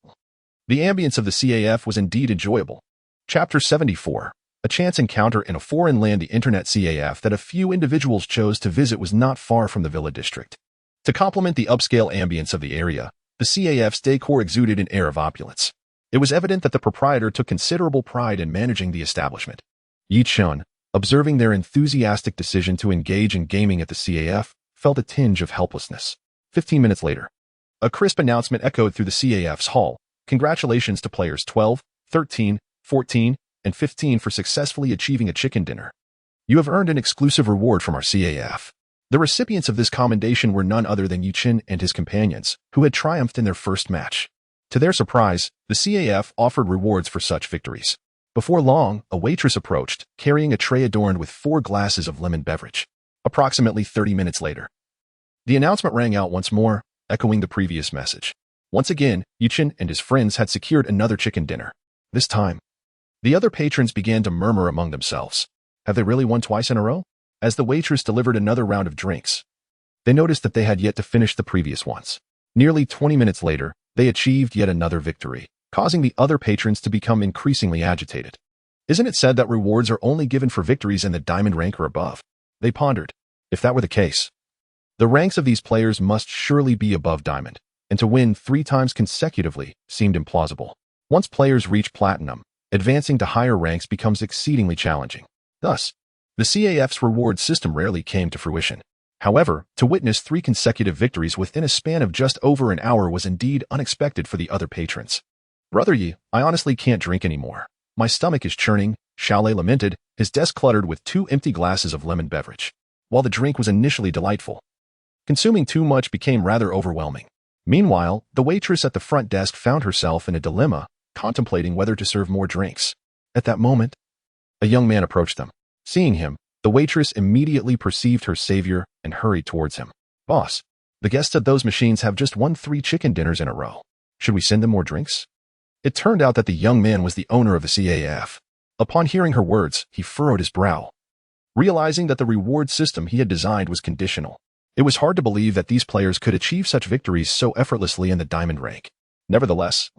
the ambience of the CAF was indeed enjoyable. Chapter 74. A chance encounter in a foreign land. The internet CAF that a few individuals chose to visit was not far from the Villa District. To complement the upscale ambience of the area, the CAF's decor exuded an air of opulence. It was evident that the proprietor took considerable pride in managing the establishment. Yi Chen, observing their enthusiastic decision to engage in gaming at the CAF, felt a tinge of helplessness. 15 minutes later, a crisp announcement echoed through the CAF's hall. "Congratulations to players 12, 13, 14, and 15 for successfully achieving a chicken dinner. You have earned an exclusive reward from our CAF." The recipients of this commendation were none other than Yi Chen and his companions, who had triumphed in their first match. To their surprise, the CAF offered rewards for such victories. Before long, a waitress approached, carrying a tray adorned with 4 glasses of lemon beverage. Approximately 30 minutes later, the announcement rang out once more, echoing the previous message. Once again, Yi Chen and his friends had secured another chicken dinner. This time, the other patrons began to murmur among themselves. Have they really won twice in a row? As the waitress delivered another round of drinks, they noticed that they had yet to finish the previous ones. Nearly 20 minutes later, they achieved yet another victory, causing the other patrons to become increasingly agitated. Isn't it said that rewards are only given for victories in the diamond rank or above? They pondered. If that were the case, the ranks of these players must surely be above diamond, and to win 3 times consecutively seemed implausible. Once players reach platinum, advancing to higher ranks becomes exceedingly challenging. Thus, the CAF's reward system rarely came to fruition. However, to witness 3 consecutive victories within a span of just over an hour was indeed unexpected for the other patrons. Brother Yi, I honestly can't drink anymore. My stomach is churning, Xiaolei lamented, his desk cluttered with 2 empty glasses of lemon beverage. While the drink was initially delightful, consuming too much became rather overwhelming. Meanwhile, the waitress at the front desk found herself in a dilemma, contemplating whether to serve more drinks. At that moment, a young man approached them. Seeing him, the waitress immediately perceived her savior and hurried towards him. Boss, the guests at those machines have just won 3 chicken dinners in a row. Should we send them more drinks? It turned out that the young man was the owner of the CAF. Upon hearing her words, he furrowed his brow, realizing that the reward system he had designed was conditional. It was hard to believe that these players could achieve such victories so effortlessly in the diamond rank. Nevertheless,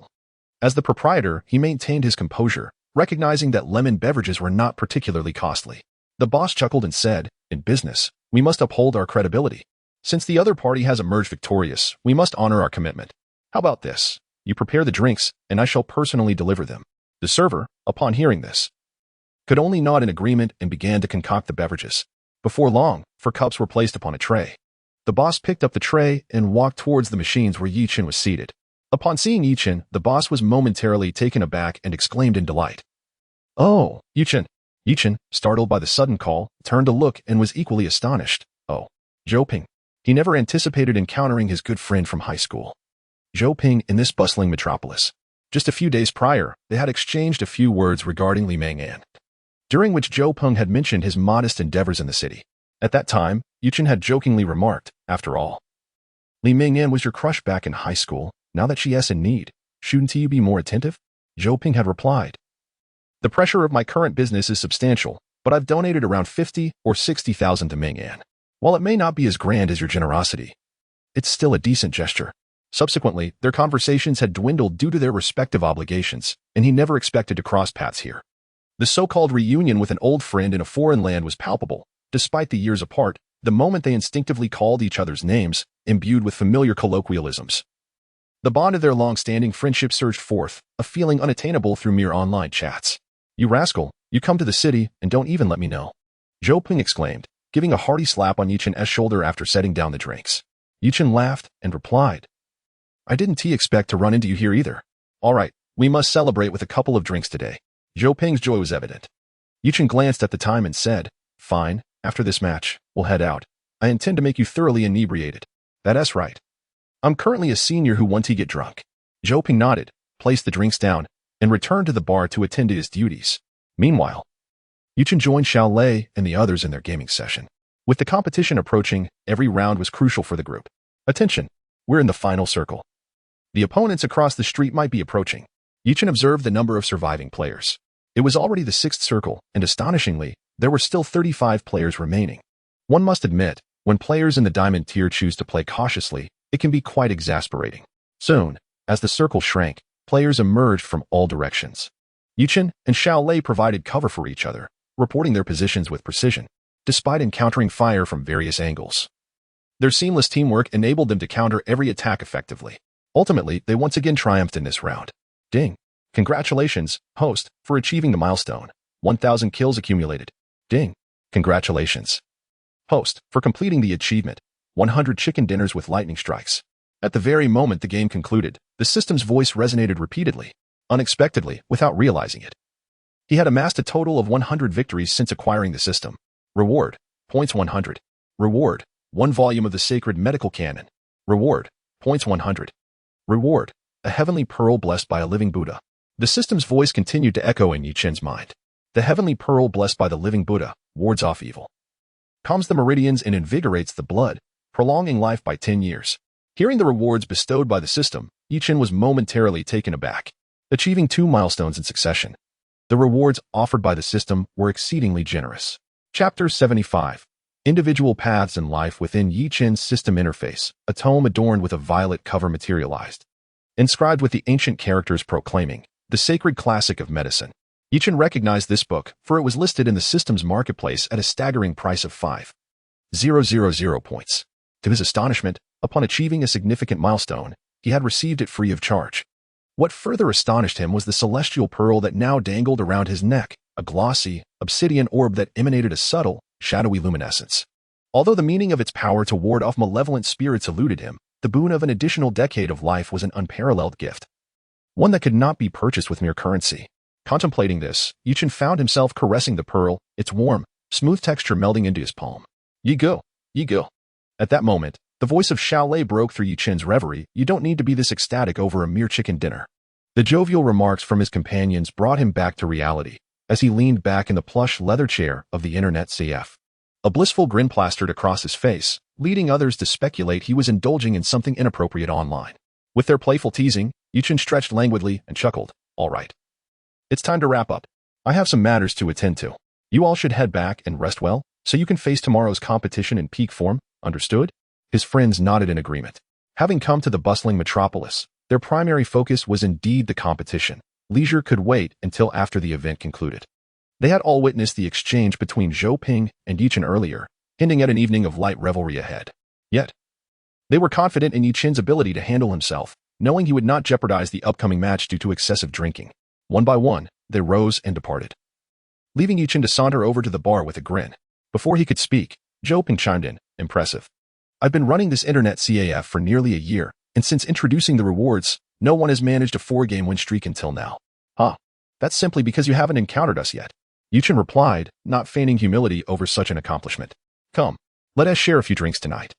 as the proprietor, he maintained his composure, recognizing that lemon beverages were not particularly costly. The boss chuckled and said, "In business, we must uphold our credibility. Since the other party has emerged victorious, we must honor our commitment. How about this? You prepare the drinks, and I shall personally deliver them." The server, upon hearing this, could only nod in agreement and began to concoct the beverages. Before long, 4 cups were placed upon a tray. The boss picked up the tray and walked towards the machines where Yi-Chen was seated. Upon seeing Yi-Chen, the boss was momentarily taken aback and exclaimed in delight, "Oh, Yi-Chen." Yi-Chen, startled by the sudden call, turned to look and was equally astonished. Oh, Zhou Ping. He never anticipated encountering his good friend from high school. Zhou Ping in this bustling metropolis. Just a few days prior, they had exchanged a few words regarding Li Meng'an, during which Zhou Peng had mentioned his modest endeavors in the city. At that time, Yi-Chen had jokingly remarked, "After all, Li Meng'an was your crush back in high school. Now that she is in need, shouldn't you be more attentive?" Zhou Peng had replied, "The pressure of my current business is substantial, but I've donated around 50 or 60,000 to Meng'an. While it may not be as grand as your generosity, it's still a decent gesture." Subsequently, their conversations had dwindled due to their respective obligations, and he never expected to cross paths here. The so-called reunion with an old friend in a foreign land was palpable. Despite the years apart, the moment they instinctively called each other's names, imbued with familiar colloquialisms. The bond of their long-standing friendship surged forth, a feeling unattainable through mere online chats. "You rascal, you come to the city and don't even let me know," Zhou Ping exclaimed, giving a hearty slap on Yi-Chen's shoulder after setting down the drinks. Yi-Chen laughed and replied, "I didn't expect to run into you here either. All right, we must celebrate with a couple of drinks today." Zhou Ping's joy was evident. Yi-Chen glanced at the time and said, "Fine, after this match, we'll head out. I intend to make you thoroughly inebriated." "That's right. I'm currently a senior who wants to get drunk." Zhou Ping nodded, placed the drinks down, and returned to the bar to attend to his duties. Meanwhile, Yi-Chen joined Xiaolei and the others in their gaming session. With the competition approaching, every round was crucial for the group. Attention, we're in the final circle. The opponents across the street might be approaching. Yi-Chen observed the number of surviving players. It was already the 6th circle, and astonishingly, there were still 35 players remaining. One must admit, when players in the diamond tier choose to play cautiously, it can be quite exasperating. Soon, as the circle shrank, players emerged from all directions. Yi-Chen and Xiaolei provided cover for each other, reporting their positions with precision, despite encountering fire from various angles. Their seamless teamwork enabled them to counter every attack effectively. Ultimately, they once again triumphed in this round. Ding! Congratulations, host, for achieving the milestone. 1,000 kills accumulated. Ding! Congratulations, host, for completing the achievement. 100 chicken dinners with lightning strikes. At the very moment the game concluded, the system's voice resonated repeatedly, unexpectedly, without realizing it. He had amassed a total of 100 victories since acquiring the system. Reward, points 100. Reward, 1 volume of the sacred medical canon. Reward, points 100. Reward, a heavenly pearl blessed by a living Buddha. The system's voice continued to echo in Yi-Chen's mind. The heavenly pearl blessed by the living Buddha wards off evil, calms the meridians and invigorates the blood, prolonging life by 10 years. Hearing the rewards bestowed by the system, Yi-Chen was momentarily taken aback, achieving 2 milestones in succession. The rewards offered by the system were exceedingly generous. Chapter 75. Individual Paths in Life within Yi-Chen's system interface, a tome adorned with a violet cover materialized, inscribed with the ancient characters proclaiming, "The sacred classic of medicine." Yi-Chen recognized this book, for it was listed in the system's marketplace at a staggering price of 5,000 points. To his astonishment, upon achieving a significant milestone, he had received it free of charge. What further astonished him was the celestial pearl that now dangled around his neck, a glossy, obsidian orb that emanated a subtle, shadowy luminescence. Although the meaning of its power to ward off malevolent spirits eluded him, the boon of an additional decade of life was an unparalleled gift. one that could not be purchased with mere currency. Contemplating this, Yichen found himself caressing the pearl, its warm, smooth texture melding into his palm. Ye go. At that moment, the voice of Xiaolei broke through Yichen's reverie. You don't need to be this ecstatic over a mere chicken dinner. The jovial remarks from his companions brought him back to reality, as he leaned back in the plush leather chair of the internet CF. A blissful grin plastered across his face, leading others to speculate he was indulging in something inappropriate online. With their playful teasing, Yichen stretched languidly and chuckled. All right. It's time to wrap up. I have some matters to attend to. You all should head back and rest well, so you can face tomorrow's competition in peak form, understood? His friends nodded in agreement. Having come to the bustling metropolis, their primary focus was indeed the competition. Leisure could wait until after the event concluded. They had all witnessed the exchange between Zhou Ping and Yichen earlier, hinting at an evening of light revelry ahead. Yet, they were confident in Yichen's ability to handle himself, knowing he would not jeopardize the upcoming match due to excessive drinking. One by one, they rose and departed, leaving Yichen to saunter over to the bar with a grin. Before he could speak, Zhou Ping chimed in, impressive. I've been running this internet CAF for nearly a year, and since introducing the rewards, no one has managed a 4-game win streak until now. Huh. That's simply because you haven't encountered us yet. Yichen replied, not feigning humility over such an accomplishment. Come, let us share a few drinks tonight.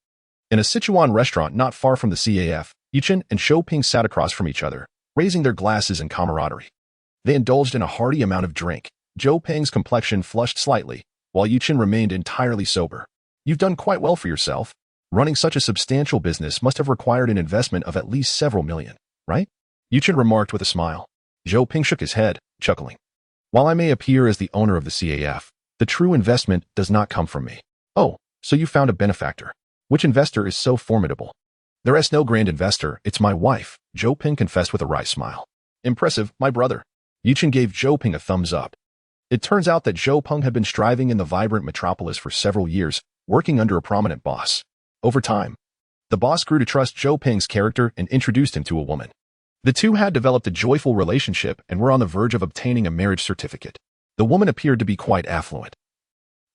In a Sichuan restaurant not far from the CAF, Yichen and Zhou Ping sat across from each other, raising their glasses in camaraderie. They indulged in a hearty amount of drink. Zhou Ping's complexion flushed slightly, while Yichen remained entirely sober. You've done quite well for yourself. Running such a substantial business must have required an investment of at least several million, right? Yichen remarked with a smile. Zhou Ping shook his head, chuckling. While I may appear as the owner of the CAF, the true investment does not come from me. Oh, so you found a benefactor. Which investor is so formidable? There is no grand investor, it's my wife, Zhou Ping confessed with a wry smile. Impressive, my brother. Yichen gave Zhou Ping a thumbs up. It turns out that Zhou Ping had been striving in the vibrant metropolis for several years, working under a prominent boss. Over time, the boss grew to trust Zhou Ping's character and introduced him to a woman. The two had developed a joyful relationship and were on the verge of obtaining a marriage certificate. The woman appeared to be quite affluent,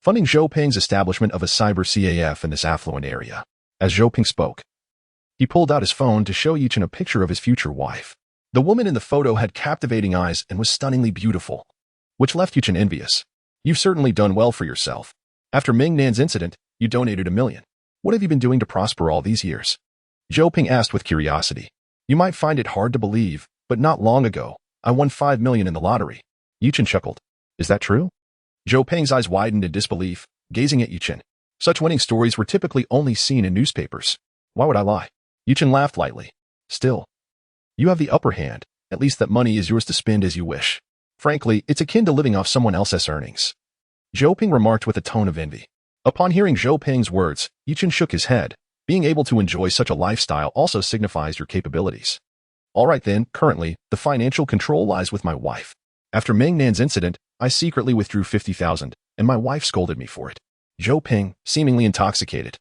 funding Zhou Ping's establishment of a cyber CAF in this affluent area. As Zhou Ping spoke, he pulled out his phone to show Yichen a picture of his future wife. The woman in the photo had captivating eyes and was stunningly beautiful, which left Yichen envious. You've certainly done well for yourself. After Ming Nan's incident, you donated $1 million. What have you been doing to prosper all these years? Zhou Ping asked with curiosity. You might find it hard to believe, but not long ago, I won $5 million in the lottery. Yichen chuckled. Is that true? Zhou Ping's eyes widened in disbelief, gazing at Yichen. Such winning stories were typically only seen in newspapers. Why would I lie? Yichen laughed lightly. Still, you have the upper hand. At least that money is yours to spend as you wish. Frankly, it's akin to living off someone else's earnings. Zhou Ping remarked with a tone of envy. Upon hearing Zhou Ping's words, Yichen shook his head. Being able to enjoy such a lifestyle also signifies your capabilities. All right then, currently, the financial control lies with my wife. After Ming Nan's incident, I secretly withdrew 50,000, and my wife scolded me for it. Zhou Ping, seemingly intoxicated,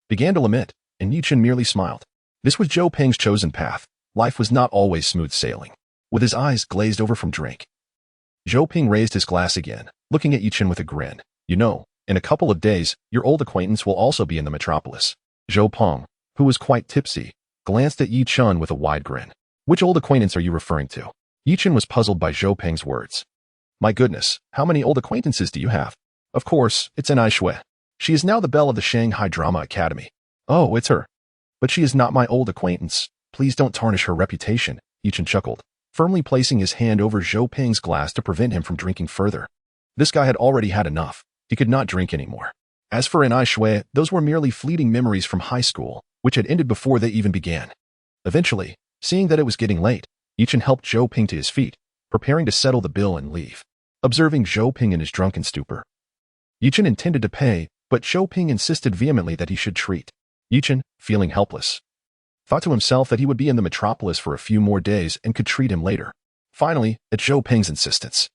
began to lament, and Yichen merely smiled. This was Zhou Ping's chosen path. Life was not always smooth sailing. With his eyes glazed over from drink, Zhou Ping raised his glass again, looking at Yichen with a grin. You know, in a couple of days, your old acquaintance will also be in the metropolis. Zhou Ping, who was quite tipsy, glanced at Yichen with a wide grin. Which old acquaintance are you referring to? Yichen was puzzled by Zhou Ping's words. My goodness, how many old acquaintances do you have? Of course, it's Ai Shui. She is now the belle of the Shanghai Drama Academy. Oh, it's her. But she is not my old acquaintance. Please don't tarnish her reputation, Yichen chuckled, firmly placing his hand over Zhou Ping's glass to prevent him from drinking further. This guy had already had enough. He could not drink anymore. As for Ai Shui, those were merely fleeting memories from high school, which had ended before they even began. Eventually, seeing that it was getting late, Yichen helped Zhou Ping to his feet, preparing to settle the bill and leave. Observing Zhou Ping in his drunken stupor, Yichen intended to pay, but Zhou Ping insisted vehemently that he should treat. Yichen, feeling helpless, thought to himself that he would be in the metropolis for a few more days and could treat him later. Finally, at Zhou Ping's insistence,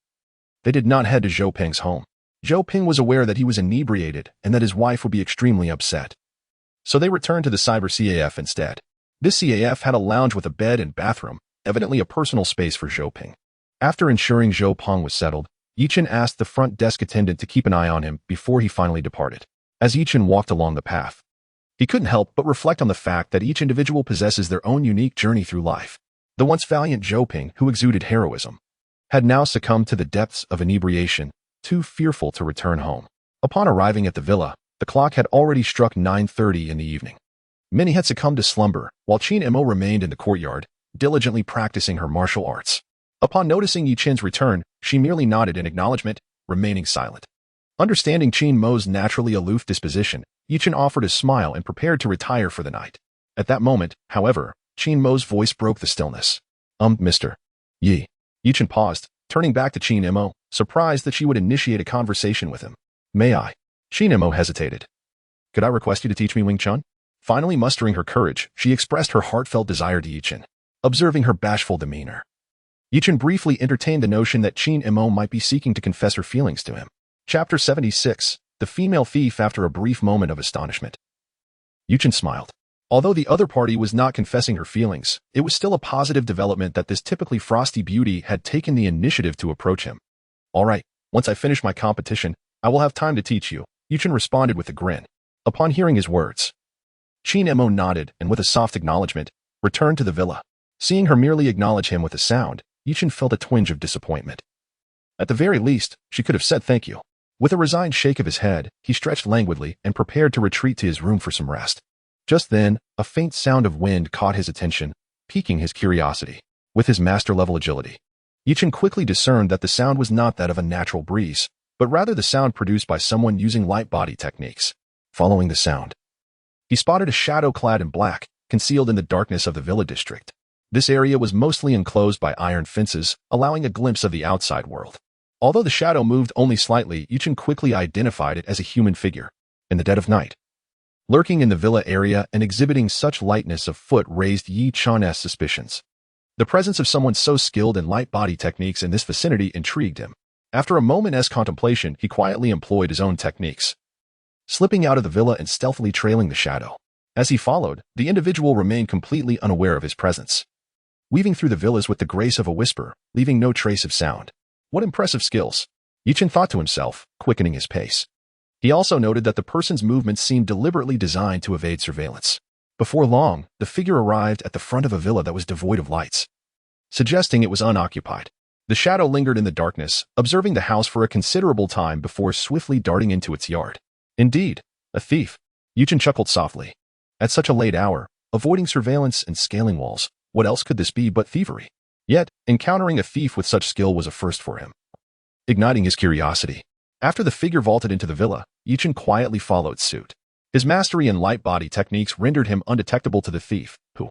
they did not head to Zhou Ping's home. Zhou Ping was aware that he was inebriated and that his wife would be extremely upset. So they returned to the cyber CAF instead. This CAF had a lounge with a bed and bathroom, evidently a personal space for Zhou Ping. After ensuring Zhou Ping was settled, Yichen asked the front desk attendant to keep an eye on him before he finally departed. As Yichen walked along the path, he couldn't help but reflect on the fact that each individual possesses their own unique journey through life. The once valiant Zhou Ping, who exuded heroism, had now succumbed to the depths of inebriation, too fearful to return home. Upon arriving at the villa, the clock had already struck 9:30 in the evening. Many had succumbed to slumber, while Qin Mo remained in the courtyard, diligently practicing her martial arts. Upon noticing Yi Chen's return, she merely nodded in acknowledgement, remaining silent. Understanding Qin Mo's naturally aloof disposition, Yi Chen offered a smile and prepared to retire for the night. At that moment, however, Qin Mo's voice broke the stillness. Mr. Yi. Yi Chen paused, turning back to Qin Mo, surprised that she would initiate a conversation with him. May I? Qin Mo hesitated. Could I request you to teach me Wing Chun? Finally mustering her courage, she expressed her heartfelt desire to Yi Chen, observing her bashful demeanor. Yi Chen briefly entertained the notion that Qin Mo might be seeking to confess her feelings to him. Chapter 76, The Female Thief. After a brief moment of astonishment, Yi Chen smiled. Although the other party was not confessing her feelings, it was still a positive development that this typically frosty beauty had taken the initiative to approach him. All right, once I finish my competition, I will have time to teach you, Yi Chen responded with a grin. Upon hearing his words, Qin Mo nodded and with a soft acknowledgement, returned to the villa. Seeing her merely acknowledge him with a sound, Yi Chen felt a twinge of disappointment. At the very least, she could have said thank you. With a resigned shake of his head, he stretched languidly and prepared to retreat to his room for some rest. Just then, a faint sound of wind caught his attention, piquing his curiosity. With his master-level agility, Yi Chen quickly discerned that the sound was not that of a natural breeze, but rather the sound produced by someone using light body techniques. Following the sound, he spotted a shadow clad in black, concealed in the darkness of the villa district. This area was mostly enclosed by iron fences, allowing a glimpse of the outside world. Although the shadow moved only slightly, Yi Chen quickly identified it as a human figure. In the dead of night, lurking in the villa area and exhibiting such lightness of foot raised Yi Chen's suspicions. The presence of someone so skilled in light body techniques in this vicinity intrigued him. After a moment's contemplation, he quietly employed his own techniques, slipping out of the villa and stealthily trailing the shadow. As he followed, the individual remained completely unaware of his presence, weaving through the villas with the grace of a whisper, leaving no trace of sound. What impressive skills, Yi Chen thought to himself, quickening his pace. He also noted that the person's movements seemed deliberately designed to evade surveillance. Before long, the figure arrived at the front of a villa that was devoid of lights, suggesting it was unoccupied. The shadow lingered in the darkness, observing the house for a considerable time before swiftly darting into its yard. Indeed, a thief, Yi Chen chuckled softly. At such a late hour, avoiding surveillance and scaling walls, what else could this be but thievery? Yet, encountering a thief with such skill was a first for him. Igniting his curiosity, after the figure vaulted into the villa, Yi Chen quietly followed suit. His mastery in light body techniques rendered him undetectable to the thief, who,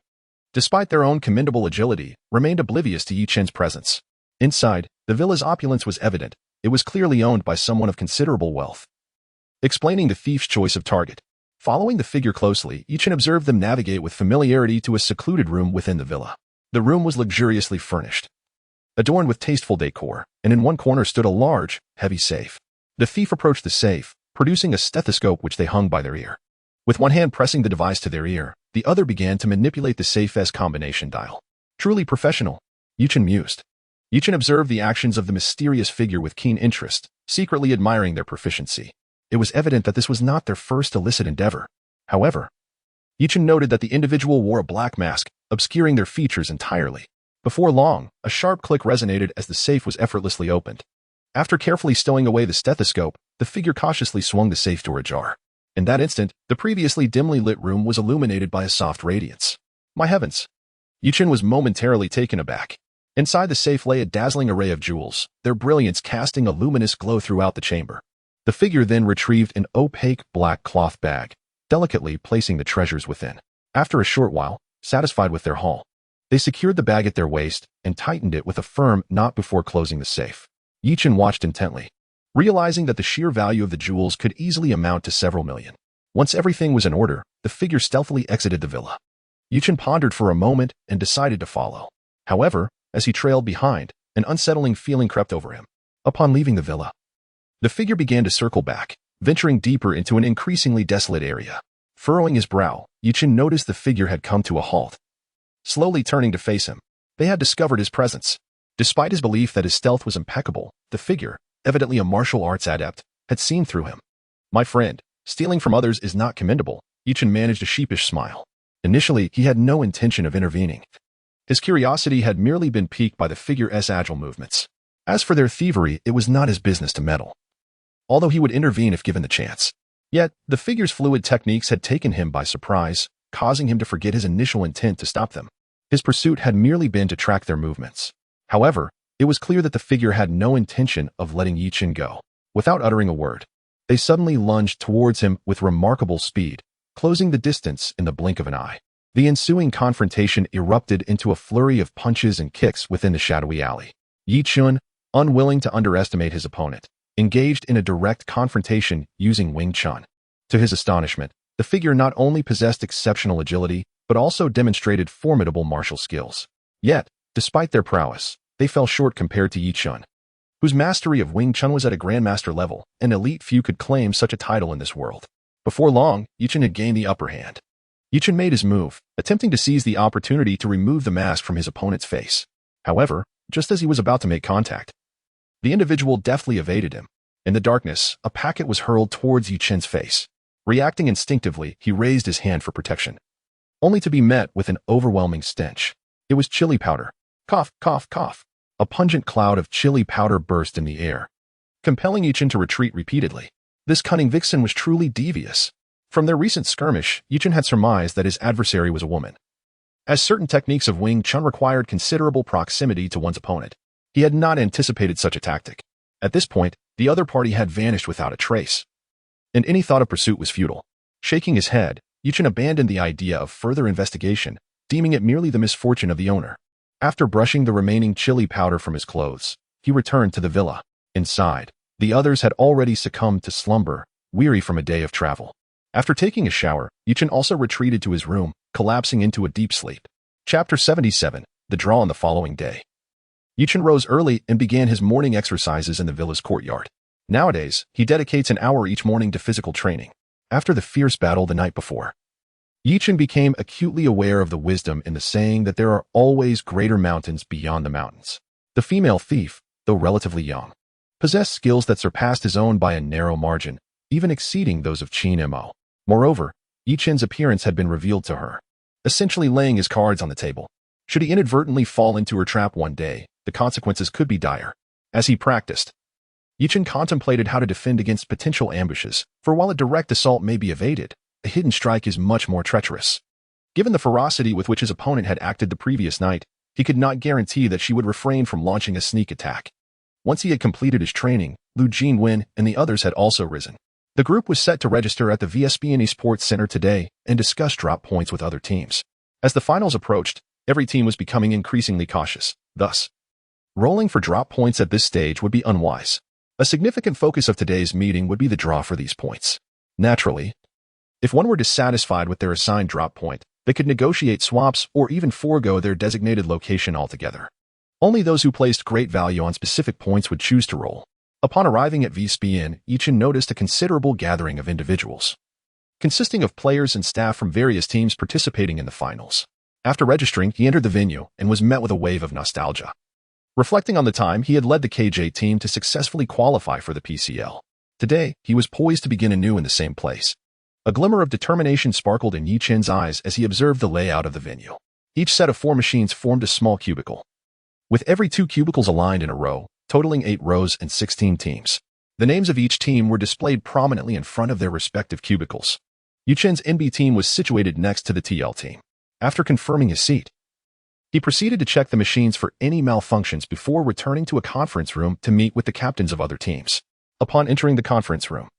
despite their own commendable agility, remained oblivious to Yi Chen's presence. Inside, the villa's opulence was evident. It was clearly owned by someone of considerable wealth. Explaining the thief's choice of target, following the figure closely, Yi Chen observed them navigate with familiarity to a secluded room within the villa. The room was luxuriously furnished, adorned with tasteful decor, and in one corner stood a large, heavy safe. The thief approached the safe, producing a stethoscope which they hung by their ear. With one hand pressing the device to their ear, the other began to manipulate the safe's combination dial. Truly professional, Yi Chen mused. Yi Chen observed the actions of the mysterious figure with keen interest, secretly admiring their proficiency. It was evident that this was not their first illicit endeavor. However, Yi Chen noted that the individual wore a black mask, obscuring their features entirely. Before long, a sharp click resonated as the safe was effortlessly opened. After carefully stowing away the stethoscope, the figure cautiously swung the safe door ajar. In that instant, the previously dimly lit room was illuminated by a soft radiance. My heavens! Yi Chen was momentarily taken aback. Inside the safe lay a dazzling array of jewels, their brilliance casting a luminous glow throughout the chamber. The figure then retrieved an opaque black cloth bag, delicately placing the treasures within. After a short while, satisfied with their haul, they secured the bag at their waist and tightened it with a firm knot before closing the safe. Yi Chen watched intently, realizing that the sheer value of the jewels could easily amount to several million. Once everything was in order, the figure stealthily exited the villa. Yi Chen pondered for a moment and decided to follow. However, as he trailed behind, an unsettling feeling crept over him. Upon leaving the villa, the figure began to circle back, venturing deeper into an increasingly desolate area. Furrowing his brow, Yi Chen noticed the figure had come to a halt. Slowly turning to face him, they had discovered his presence. Despite his belief that his stealth was impeccable, the figure, evidently a martial arts adept, had seen through him. My friend, stealing from others is not commendable, Yi Chen managed a sheepish smile. Initially, he had no intention of intervening. His curiosity had merely been piqued by the figure's agile movements. As for their thievery, it was not his business to meddle, although he would intervene if given the chance. Yet, the figure's fluid techniques had taken him by surprise, causing him to forget his initial intent to stop them. His pursuit had merely been to track their movements. However, it was clear that the figure had no intention of letting Yi-Chin go. Without uttering a word, they suddenly lunged towards him with remarkable speed, closing the distance in the blink of an eye. The ensuing confrontation erupted into a flurry of punches and kicks within the shadowy alley. Yi-Chin, unwilling to underestimate his opponent, engaged in a direct confrontation using Wing Chun. To his astonishment, the figure not only possessed exceptional agility, but also demonstrated formidable martial skills. Yet, despite their prowess, they fell short compared to Yi-Chin, whose mastery of Wing Chun was at a grandmaster level, and elite few could claim such a title in this world. Before long, Yi-Chin had gained the upper hand. Yi-Chin made his move, attempting to seize the opportunity to remove the mask from his opponent's face. However, just as he was about to make contact, the individual deftly evaded him. In the darkness, a packet was hurled towards Yi-Chin's face. Reacting instinctively, he raised his hand for protection, only to be met with an overwhelming stench. It was chili powder. Cough, cough, cough. A pungent cloud of chili powder burst in the air, compelling Yi-Chin to retreat repeatedly. This cunning vixen was truly devious. From their recent skirmish, Yi-Chin had surmised that his adversary was a woman. As certain techniques of Wing Chun required considerable proximity to one's opponent, he had not anticipated such a tactic. At this point, the other party had vanished without a trace, and any thought of pursuit was futile. Shaking his head, Yi-Chin abandoned the idea of further investigation, deeming it merely the misfortune of the owner. After brushing the remaining chili powder from his clothes, he returned to the villa. Inside, the others had already succumbed to slumber, weary from a day of travel. After taking a shower, Yi-Chin also retreated to his room, collapsing into a deep sleep. Chapter 77, The Draw on the following day. Yi-Chin rose early and began his morning exercises in the villa's courtyard. Nowadays, he dedicates an hour each morning to physical training. After the fierce battle the night before, Yi-Chin became acutely aware of the wisdom in the saying that there are always greater mountains beyond the mountains. The female thief, though relatively young, possessed skills that surpassed his own by a narrow margin, even exceeding those of Qin Mo. Moreover, Yi-Chin's appearance had been revealed to her, essentially laying his cards on the table. Should he inadvertently fall into her trap one day, the consequences could be dire. As he practiced, Yi-Chin contemplated how to defend against potential ambushes, for while a direct assault may be evaded, a hidden strike is much more treacherous. Given the ferocity with which his opponent had acted the previous night, he could not guarantee that she would refrain from launching a sneak attack. Once he had completed his training, Lu Jinwen and the others had also risen. The group was set to register at the VSBN Esports Center today and discuss drop points with other teams. As the finals approached, every team was becoming increasingly cautious. Thus, rolling for drop points at this stage would be unwise. A significant focus of today's meeting would be the draw for these points. Naturally, if one were dissatisfied with their assigned drop point, they could negotiate swaps or even forego their designated location altogether. Only those who placed great value on specific points would choose to roll. Upon arriving at VSBN, Yi-Chin noticed a considerable gathering of individuals, consisting of players and staff from various teams participating in the finals. After registering, he entered the venue and was met with a wave of nostalgia. Reflecting on the time he had led the KJ team to successfully qualify for the PCL. Today, he was poised to begin anew in the same place. A glimmer of determination sparkled in Yi-Chin's eyes as he observed the layout of the venue. Each set of 4 machines formed a small cubicle, with every 2 cubicles aligned in a row, totaling 8 rows and 16 teams. The names of each team were displayed prominently in front of their respective cubicles. Yi-Chin's NB team was situated next to the TL team. After confirming his seat, he proceeded to check the machines for any malfunctions before returning to a conference room to meet with the captains of other teams. Upon entering the conference room,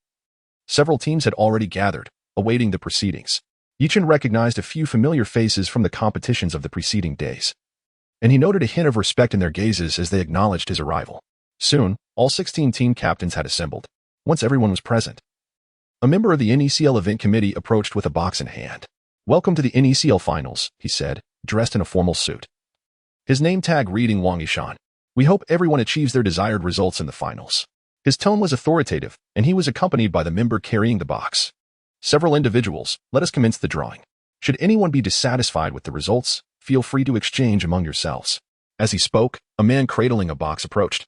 several teams had already gathered, awaiting the proceedings. Yi-Chin recognized a few familiar faces from the competitions of the preceding days, and he noted a hint of respect in their gazes as they acknowledged his arrival. Soon, all 16 team captains had assembled. Once everyone was present, a member of the NECL event committee approached with a box in hand. "Welcome to the NECL finals," he said, dressed in a formal suit, his name tag reading Wang Yishan. "We hope everyone achieves their desired results in the finals." His tone was authoritative, and he was accompanied by the member carrying the box. "Several individuals, let us commence the drawing. Should anyone be dissatisfied with the results, feel free to exchange among yourselves." As he spoke, a man cradling a box approached,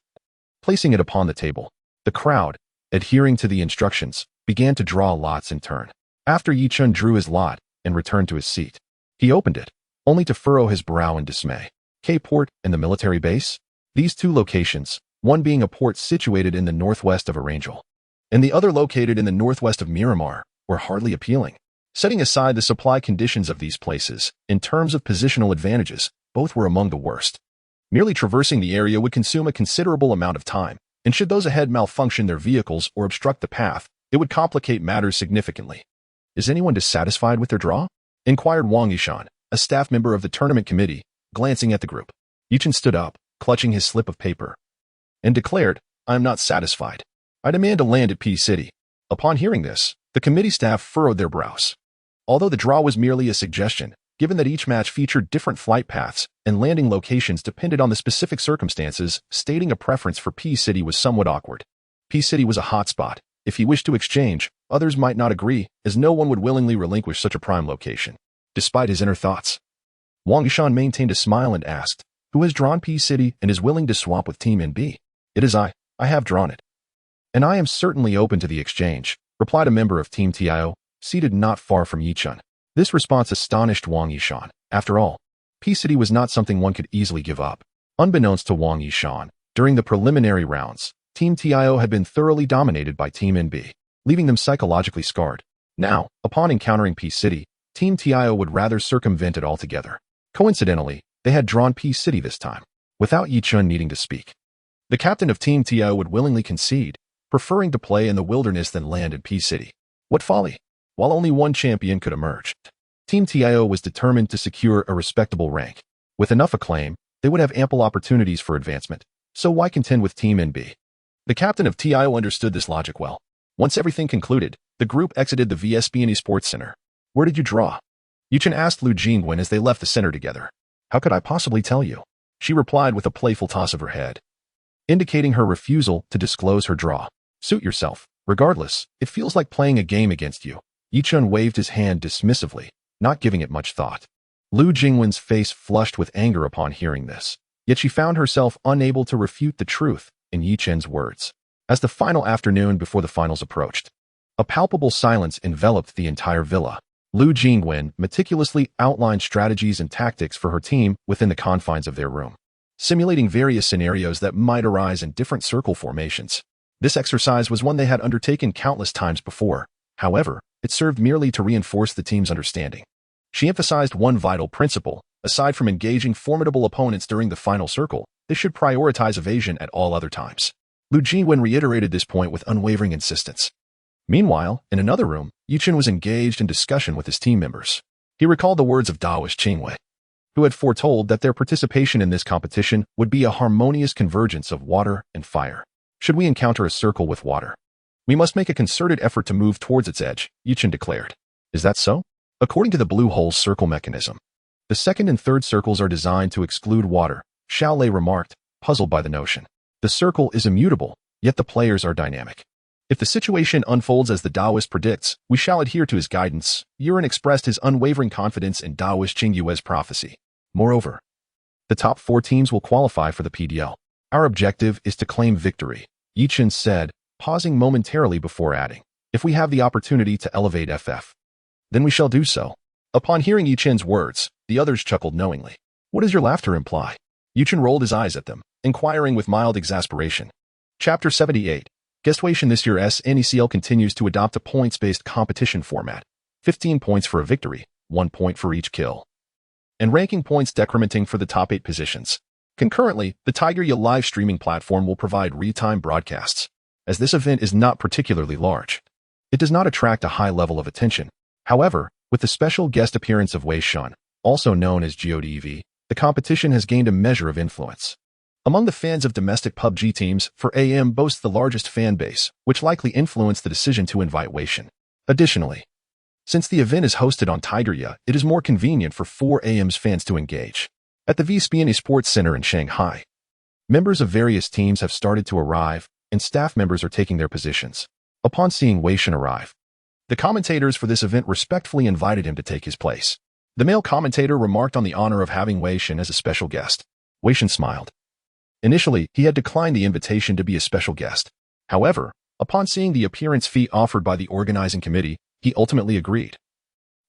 placing it upon the table. The crowd, adhering to the instructions, began to draw lots in turn. After Yi-Chin drew his lot and returned to his seat, he opened it, only to furrow his brow in dismay. K-Port and the military base? These two locations, one being a port situated in the northwest of Arangel, and the other located in the northwest of Miramar, were hardly appealing. Setting aside the supply conditions of these places, in terms of positional advantages, both were among the worst. Merely traversing the area would consume a considerable amount of time, and should those ahead malfunction their vehicles or obstruct the path, it would complicate matters significantly. Is anyone dissatisfied with their draw? Inquired Wang Yishan, a staff member of the tournament committee, glancing at the group. Yichin stood up, clutching his slip of paper, and declared, "I am not satisfied. I demand to land at P City." Upon hearing this, the committee staff furrowed their brows. Although the draw was merely a suggestion, given that each match featured different flight paths and landing locations depended on the specific circumstances, stating a preference for P City was somewhat awkward. P City was a hotspot. If he wished to exchange, others might not agree, as no one would willingly relinquish such a prime location. Despite his inner thoughts, Wang Yishan maintained a smile and asked, "Who has drawn P City and is willing to swap with Team NB?" "It is I. I have drawn it. And I am certainly open to the exchange," replied a member of Team Tio, seated not far from Yichun. This response astonished Wang Yishan. After all, P City was not something one could easily give up. Unbeknownst to Wang Yishan, during the preliminary rounds, Team Tio had been thoroughly dominated by Team NB, leaving them psychologically scarred. Now, upon encountering P City, Team Tio would rather circumvent it altogether. Coincidentally, they had drawn P City this time, without Yichun needing to speak. The captain of Team Tio would willingly concede, preferring to play in the wilderness than land in P City. What folly! While only one champion could emerge, Team Tio was determined to secure a respectable rank. With enough acclaim, they would have ample opportunities for advancement, so why contend with Team NB? The captain of Tio understood this logic well. Once everything concluded, the group exited the VSB and Esports Center. "Where did you draw?" Yuchen asked Lu Jingwen as they left the center together. "How could I possibly tell you?" She replied with a playful toss of her head, indicating her refusal to disclose her draw. "Suit yourself. Regardless, it feels like playing a game against you." Yichun waved his hand dismissively, not giving it much thought. Lu Jingwen's face flushed with anger upon hearing this, yet she found herself unable to refute the truth in Yichun's words. As the final afternoon before the finals approached, a palpable silence enveloped the entire villa. Lu Jingwen meticulously outlined strategies and tactics for her team within the confines of their room, simulating various scenarios that might arise in different circle formations. This exercise was one they had undertaken countless times before. However, it served merely to reinforce the team's understanding. She emphasized one vital principle: aside from engaging formidable opponents during the final circle, they should prioritize evasion at all other times. Lu Jingwen reiterated this point with unwavering insistence. Meanwhile, in another room, Yichun was engaged in discussion with his team members. He recalled the words of Daoist Qingwei, who had foretold that their participation in this competition would be a harmonious convergence of water and fire. "Should we encounter a circle with water, we must make a concerted effort to move towards its edge," Yichun declared. "Is that so?" According to the blue hole's circle mechanism, the second and third circles are designed to exclude water, Xiaolei remarked, puzzled by the notion. "The circle is immutable, yet the players are dynamic. If the situation unfolds as the Taoist predicts, we shall adhere to his guidance." Yuren expressed his unwavering confidence in Daoist Qingyue's prophecy. "Moreover, the top 4 teams will qualify for the PDL. Our objective is to claim victory," Yichun said, pausing momentarily before adding, "If we have the opportunity to elevate FF, then we shall do so." Upon hearing Yichun's words, the others chuckled knowingly. "What does your laughter imply?" Yichun rolled his eyes at them, inquiring with mild exasperation. Chapter 78. Guesstation. This year SNECL continues to adopt a points-based competition format. 15 points for a victory, 1 point for each kill, and ranking points decrementing for the top 8 positions. Concurrently, the Tigerya live streaming platform will provide real-time broadcasts. As this event is not particularly large, it does not attract a high level of attention. However, with the special guest appearance of Wei Shun, also known as GODEV, the competition has gained a measure of influence. Among the fans of domestic PUBG teams, for AM boasts the largest fan base, which likely influenced the decision to invite Wei Shun. Additionally, since the event is hosted on Tigerya, it is more convenient for 4AM's fans to engage. At the VSB and Esports Center in Shanghai, members of various teams have started to arrive, and staff members are taking their positions. Upon seeing Wei Shun arrive, the commentators for this event respectfully invited him to take his place. The male commentator remarked on the honor of having Wei Shun as a special guest. Wei Shun smiled. Initially, he had declined the invitation to be a special guest. However, upon seeing the appearance fee offered by the organizing committee, he ultimately agreed,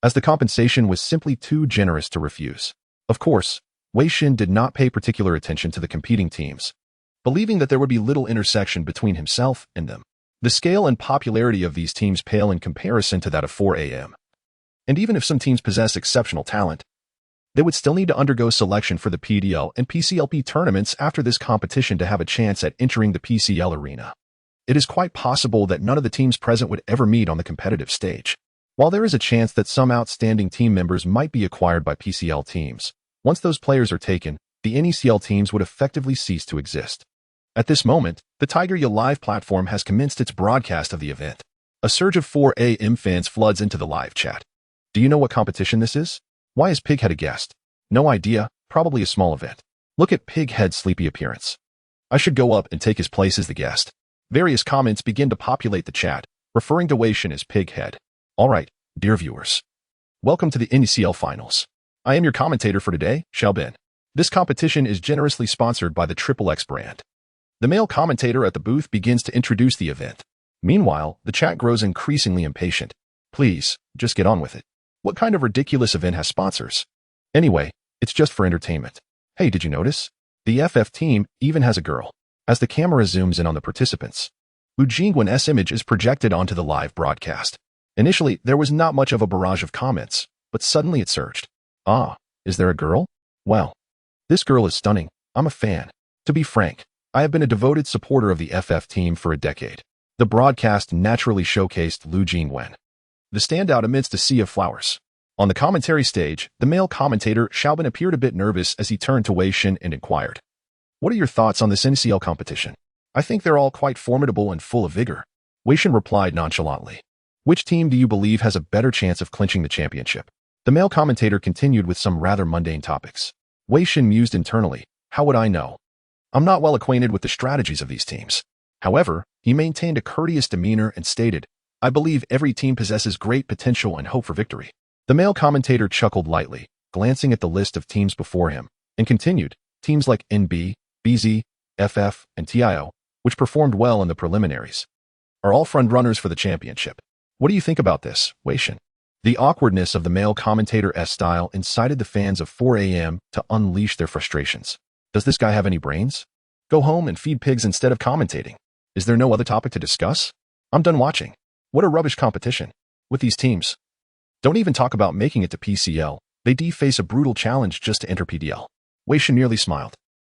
as the compensation was simply too generous to refuse. Of course, Wei Xin did not pay particular attention to the competing teams, believing that there would be little intersection between himself and them. The scale and popularity of these teams pale in comparison to that of 4AM. And even if some teams possess exceptional talent, they would still need to undergo selection for the PDL and PCLP tournaments after this competition to have a chance at entering the PCL arena. It is quite possible that none of the teams present would ever meet on the competitive stage. While there is a chance that some outstanding team members might be acquired by PCL teams, once those players are taken, the NECL teams would effectively cease to exist. At this moment, the Tiger Ya Live platform has commenced its broadcast of the event. A surge of 4AM fans floods into the live chat. Do you know what competition this is? Why is Pighead a guest? No idea, probably a small event. Look at Pighead's sleepy appearance. I should go up and take his place as the guest. Various comments begin to populate the chat, referring to Wei Xin as Pighead. Alright, dear viewers. Welcome to the NECL Finals. I am your commentator for today, Xiaobin. This competition is generously sponsored by the XXX brand. The male commentator at the booth begins to introduce the event. Meanwhile, the chat grows increasingly impatient. Please, just get on with it. What kind of ridiculous event has sponsors? Anyway, it's just for entertainment. Hey, did you notice? The FF team even has a girl. As the camera zooms in on the participants, Wu Jingwen's image is projected onto the live broadcast. Initially, there was not much of a barrage of comments, but suddenly it surged. Ah, is there a girl? Well, this girl is stunning. I'm a fan. To be frank, I have been a devoted supporter of the FF team for a decade. The broadcast naturally showcased Lu Jingwen, the standout amidst a sea of flowers. On the commentary stage, the male commentator Xiaobin appeared a bit nervous as he turned to Wei Xin and inquired, "What are your thoughts on this NCL competition? I think they're all quite formidable and full of vigor." Wei Xin replied nonchalantly, "Which team do you believe has a better chance of clinching the championship?" The male commentator continued with some rather mundane topics. Wei Xin mused internally, "How would I know? I'm not well acquainted with the strategies of these teams." However, he maintained a courteous demeanor and stated, "I believe every team possesses great potential and hope for victory." The male commentator chuckled lightly, glancing at the list of teams before him, and continued, "Teams like NB, BZ, FF, and TIO, which performed well in the preliminaries, are all frontrunners for the championship. What do you think about this, Wei Xin?" The awkwardness of the male commentator's style incited the fans of 4AM to unleash their frustrations. Does this guy have any brains? Go home and feed pigs instead of commentating. Is there no other topic to discuss? I'm done watching. What a rubbish competition. With these teams, don't even talk about making it to PCL. They face a brutal challenge just to enter PDL. Wei Xin nearly smiled.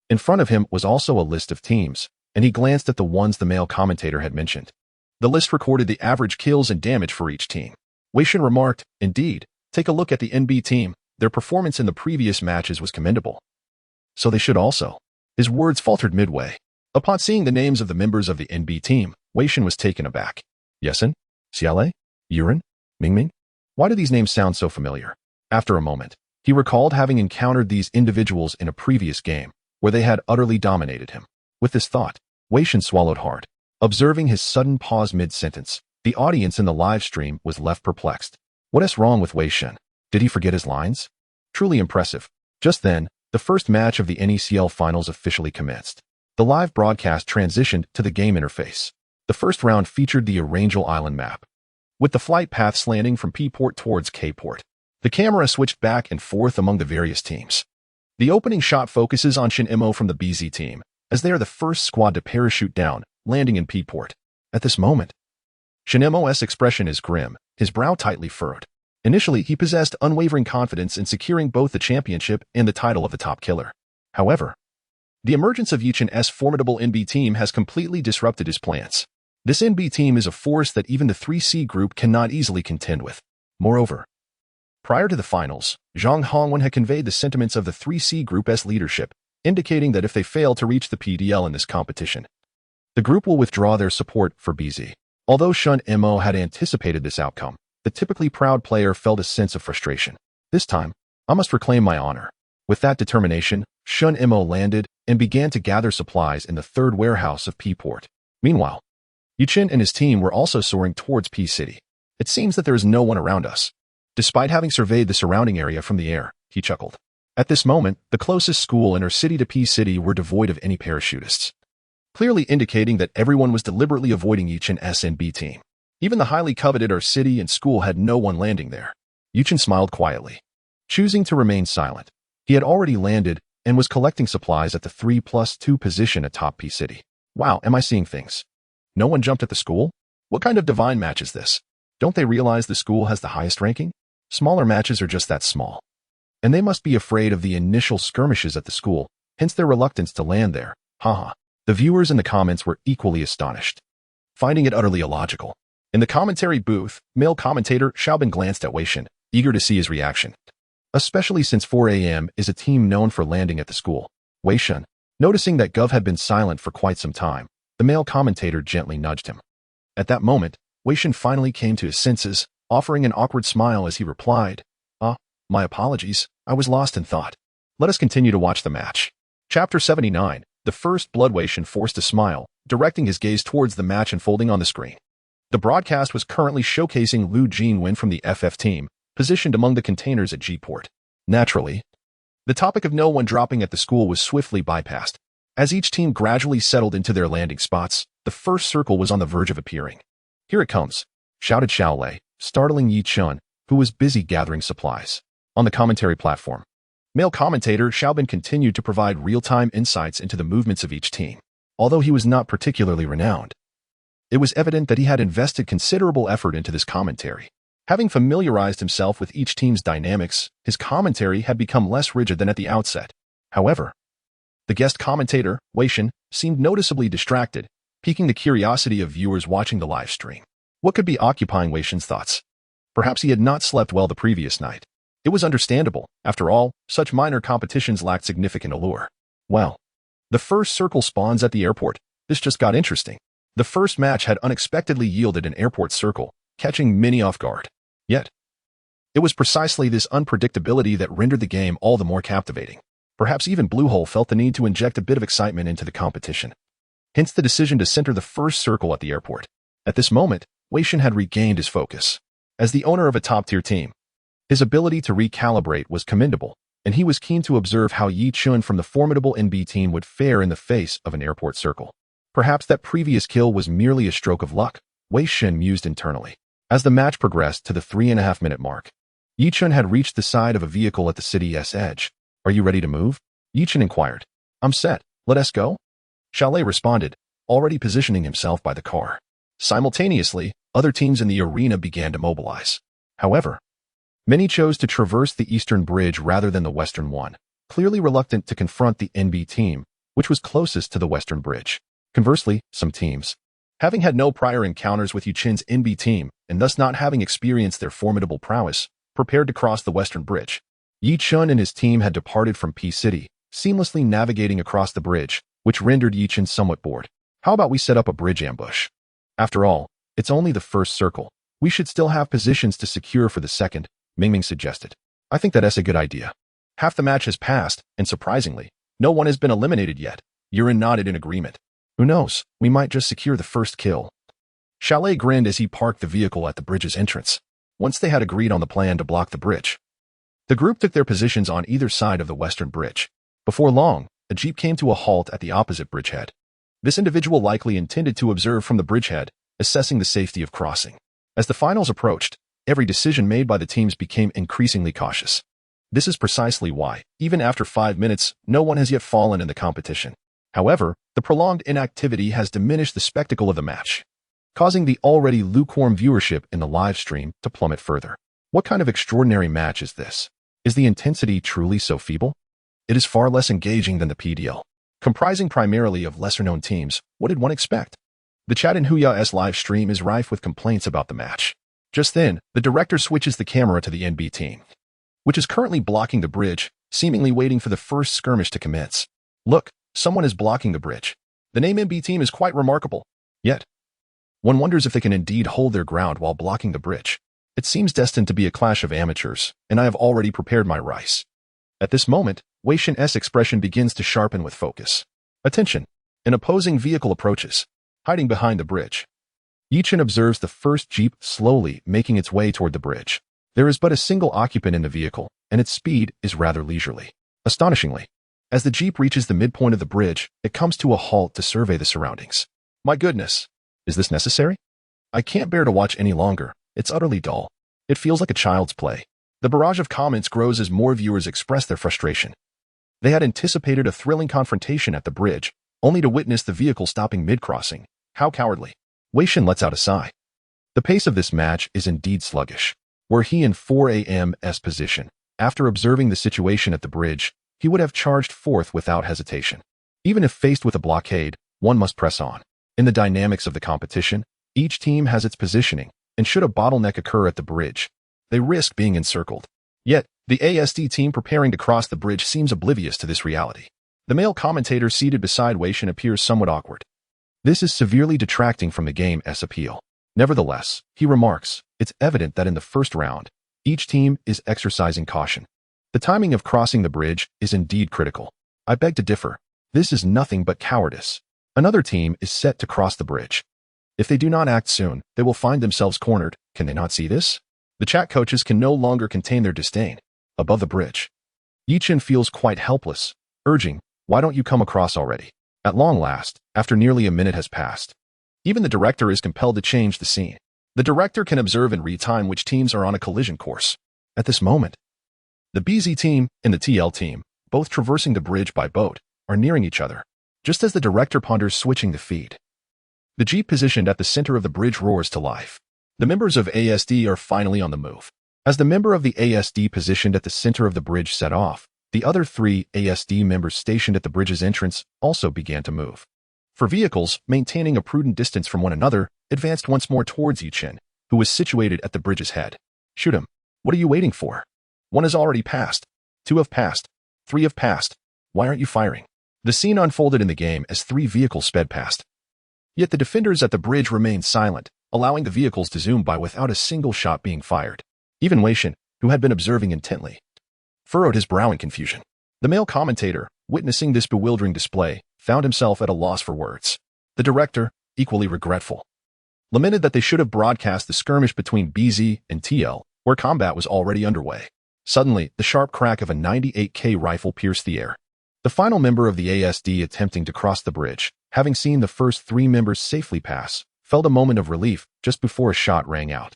In front of him was also a list of teams, and he glanced at the ones the male commentator had mentioned. The list recorded the average kills and damage for each team. Wei Xin remarked, "Indeed, take a look at the NB team. Their performance in the previous matches was commendable. So they should also." His words faltered midway. Upon seeing the names of the members of the NB team, Wei Xin was taken aback. Yesen? Xiale? Yuren? Mingming? Why do these names sound so familiar? After a moment, he recalled having encountered these individuals in a previous game, where they had utterly dominated him. With this thought, Wei Xin swallowed hard. Observing his sudden pause mid-sentence, the audience in the live stream was left perplexed. What is wrong with Wei Xin? Did he forget his lines? Truly impressive. Just then, the first match of the NECL Finals officially commenced. The live broadcast transitioned to the game interface. The first round featured the Arangel Island map, with the flight path slanting from P-port towards K-port. The camera switched back and forth among the various teams. The opening shot focuses on Shin Imo from the BZ team, as they are the first squad to parachute down, landing in P-port. At this moment, Shin Imo's expression is grim, his brow tightly furrowed. Initially, he possessed unwavering confidence in securing both the championship and the title of the top killer. However, the emergence of Yichen's formidable NB team has completely disrupted his plans. This NB team is a force that even the 3C group cannot easily contend with. Moreover, prior to the finals, Zhang Hongwen had conveyed the sentiments of the 3C group's leadership, indicating that if they fail to reach the PDL in this competition, the group will withdraw their support for BZ. Although Shun Mo had anticipated this outcome, the typically proud player felt a sense of frustration. This time, I must reclaim my honor. With that determination, Shun Mo landed and began to gather supplies in the third warehouse of P-port. Meanwhile, Yuchen and his team were also soaring towards P-City. It seems that there is no one around us. Despite having surveyed the surrounding area from the air, he chuckled. At this moment, the closest school in our city to P-City were devoid of any parachutists, clearly indicating that everyone was deliberately avoiding Yuchen's SNB team. Even the highly coveted our city and school had no one landing there. Yuchen smiled quietly. Choosing to remain silent, He had already landed and was collecting supplies at the 3+2 position atop P City. Wow, am I seeing things? No one jumped at the school? What kind of divine match is this? Don't they realize the school has the highest ranking? Smaller matches are just that small. And they must be afraid of the initial skirmishes at the school, hence their reluctance to land there. Haha. The viewers in the comments were equally astonished, finding it utterly illogical. In the commentary booth, male commentator Xiaobin glanced at Wei Shen, eager to see his reaction. Especially since 4 a.m. is a team known for landing at the school. Wei Shen, noticing that Gov had been silent for quite some time, the male commentator gently nudged him. At that moment, Wei Shen finally came to his senses, offering an awkward smile as he replied, my apologies, I was lost in thought. Let us continue to watch the match. Chapter 79, The First Blood. Wei Shen forced a smile, directing his gaze towards the match unfolding on the screen. The broadcast was currently showcasing Lu Jinwen from the FF team, positioned among the containers at G-Port. Naturally, the topic of no one dropping at the school was swiftly bypassed. As each team gradually settled into their landing spots, the first circle was on the verge of appearing. Here it comes, shouted Xiaolei, startling Yi Chun, who was busy gathering supplies. On the commentary platform, male commentator Xiaobin continued to provide real-time insights into the movements of each team. Although he was not particularly renowned, it was evident that he had invested considerable effort into this commentary. Having familiarized himself with each team's dynamics, his commentary had become less rigid than at the outset. However, the guest commentator, Wei Shen, seemed noticeably distracted, piquing the curiosity of viewers watching the live stream. What could be occupying Wei Shen's thoughts? Perhaps he had not slept well the previous night. It was understandable. After all, such minor competitions lacked significant allure. Well, the first circle spawns at the airport. This just got interesting. The first match had unexpectedly yielded an airport circle, catching many off guard. Yet, it was precisely this unpredictability that rendered the game all the more captivating. Perhaps even Bluehole felt the need to inject a bit of excitement into the competition. Hence the decision to center the first circle at the airport. At this moment, Wei Shen had regained his focus. As the owner of a top-tier team, his ability to recalibrate was commendable, and he was keen to observe how Yi Chun from the formidable NB team would fare in the face of an airport circle. Perhaps that previous kill was merely a stroke of luck, Wei Shen mused internally. As the match progressed to the 3.5-minute mark, Yi Chun had reached the side of a vehicle at the city's edge. Are you ready to move? Yi Chun inquired. I'm set. Let us go? Xiaolei responded, already positioning himself by the car. Simultaneously, other teams in the arena began to mobilize. However, many chose to traverse the eastern bridge rather than the western one, clearly reluctant to confront the NB team, which was closest to the western bridge. Conversely, some teams, having had no prior encounters with Yi Chun's NB team and thus not having experienced their formidable prowess, prepared to cross the western bridge. Yi Chun and his team had departed from P City, seamlessly navigating across the bridge, which rendered Yi Chun somewhat bored. How about we set up a bridge ambush? After all, it's only the first circle. We should still have positions to secure for the second, Mingming suggested. I think that's a good idea. Half the match has passed, and surprisingly, no one has been eliminated yet. Yuren nodded in agreement. Who knows, we might just secure the first kill. Xiaolei grinned as he parked the vehicle at the bridge's entrance. Once they had agreed on the plan to block the bridge, the group took their positions on either side of the western bridge. Before long, a jeep came to a halt at the opposite bridgehead. This individual likely intended to observe from the bridgehead, assessing the safety of crossing. As the finals approached, every decision made by the teams became increasingly cautious. This is precisely why, even after 5 minutes, no one has yet fallen in the competition. However, the prolonged inactivity has diminished the spectacle of the match, causing the already lukewarm viewership in the live stream to plummet further. What kind of extraordinary match is this? Is the intensity truly so feeble? It is far less engaging than the PDL. Comprising primarily of lesser-known teams, what did one expect? The chat in Huya's live stream is rife with complaints about the match. Just then, the director switches the camera to the NB team, which is currently blocking the bridge, seemingly waiting for the first skirmish to commence. Look, someone is blocking the bridge. The name NB team is quite remarkable. Yet, one wonders if they can indeed hold their ground while blocking the bridge. It seems destined to be a clash of amateurs, and I have already prepared my rice. At this moment, Wei Shen's expression begins to sharpen with focus. Attention! An opposing vehicle approaches, hiding behind the bridge. Yi Chun observes the first jeep slowly making its way toward the bridge. There is but a single occupant in the vehicle, and its speed is rather leisurely. Astonishingly, as the jeep reaches the midpoint of the bridge, it comes to a halt to survey the surroundings. My goodness! Is this necessary? I can't bear to watch any longer. It's utterly dull. It feels like a child's play. The The barrage of comments grows as more viewers express their frustration. They had anticipated a thrilling confrontation at the bridge, only to witness the vehicle stopping mid-crossing. How cowardly. Wei Shen lets out a sigh. The pace of this match is indeed sluggish. Were he in 4 a.m.'s position, after observing the situation at the bridge, he would have charged forth without hesitation. Even if faced with a blockade, one must press on. In the dynamics of the competition, each team has its positioning, and should a bottleneck occur at the bridge, they risk being encircled. Yet, the ASD team preparing to cross the bridge seems oblivious to this reality. The male commentator seated beside Wei Shen appears somewhat awkward. This is severely detracting from the game's appeal. Nevertheless, he remarks, it's evident that in the first round, each team is exercising caution. The timing of crossing the bridge is indeed critical. I beg to differ. This is nothing but cowardice. Another team is set to cross the bridge. If they do not act soon, they will find themselves cornered. Can they not see this? The chat coaches can no longer contain their disdain. Above the bridge, Yi-Chen feels quite helpless, urging, why don't you come across already? At long last, after nearly a minute has passed, even the director is compelled to change the scene. The director can observe in real time which teams are on a collision course. At this moment, the BZ team and the TL team, both traversing the bridge by boat, are nearing each other, just as the director ponders switching the feed. The jeep positioned at the center of the bridge roars to life. The members of ASD are finally on the move. As the member of the ASD positioned at the center of the bridge set off, the other 3 ASD members stationed at the bridge's entrance also began to move. For vehicles, maintaining a prudent distance from one another, advanced once more towards Yi-Chen, who was situated at the bridge's head. Shoot him. What are you waiting for? 1 has already passed. 2 have passed. 3 have passed. Why aren't you firing? The scene unfolded in the game as 3 vehicles sped past. Yet the defenders at the bridge remained silent, allowing the vehicles to zoom by without a single shot being fired. Even Wei Shen, who had been observing intently, furrowed his brow in confusion. The male commentator, witnessing this bewildering display, found himself at a loss for words. The director, equally regretful, lamented that they should have broadcast the skirmish between BZ and TL, where combat was already underway. Suddenly, the sharp crack of a 98K rifle pierced the air. The final member of the ASD attempting to cross the bridge, having seen the first 3 members safely pass, felt a moment of relief just before a shot rang out,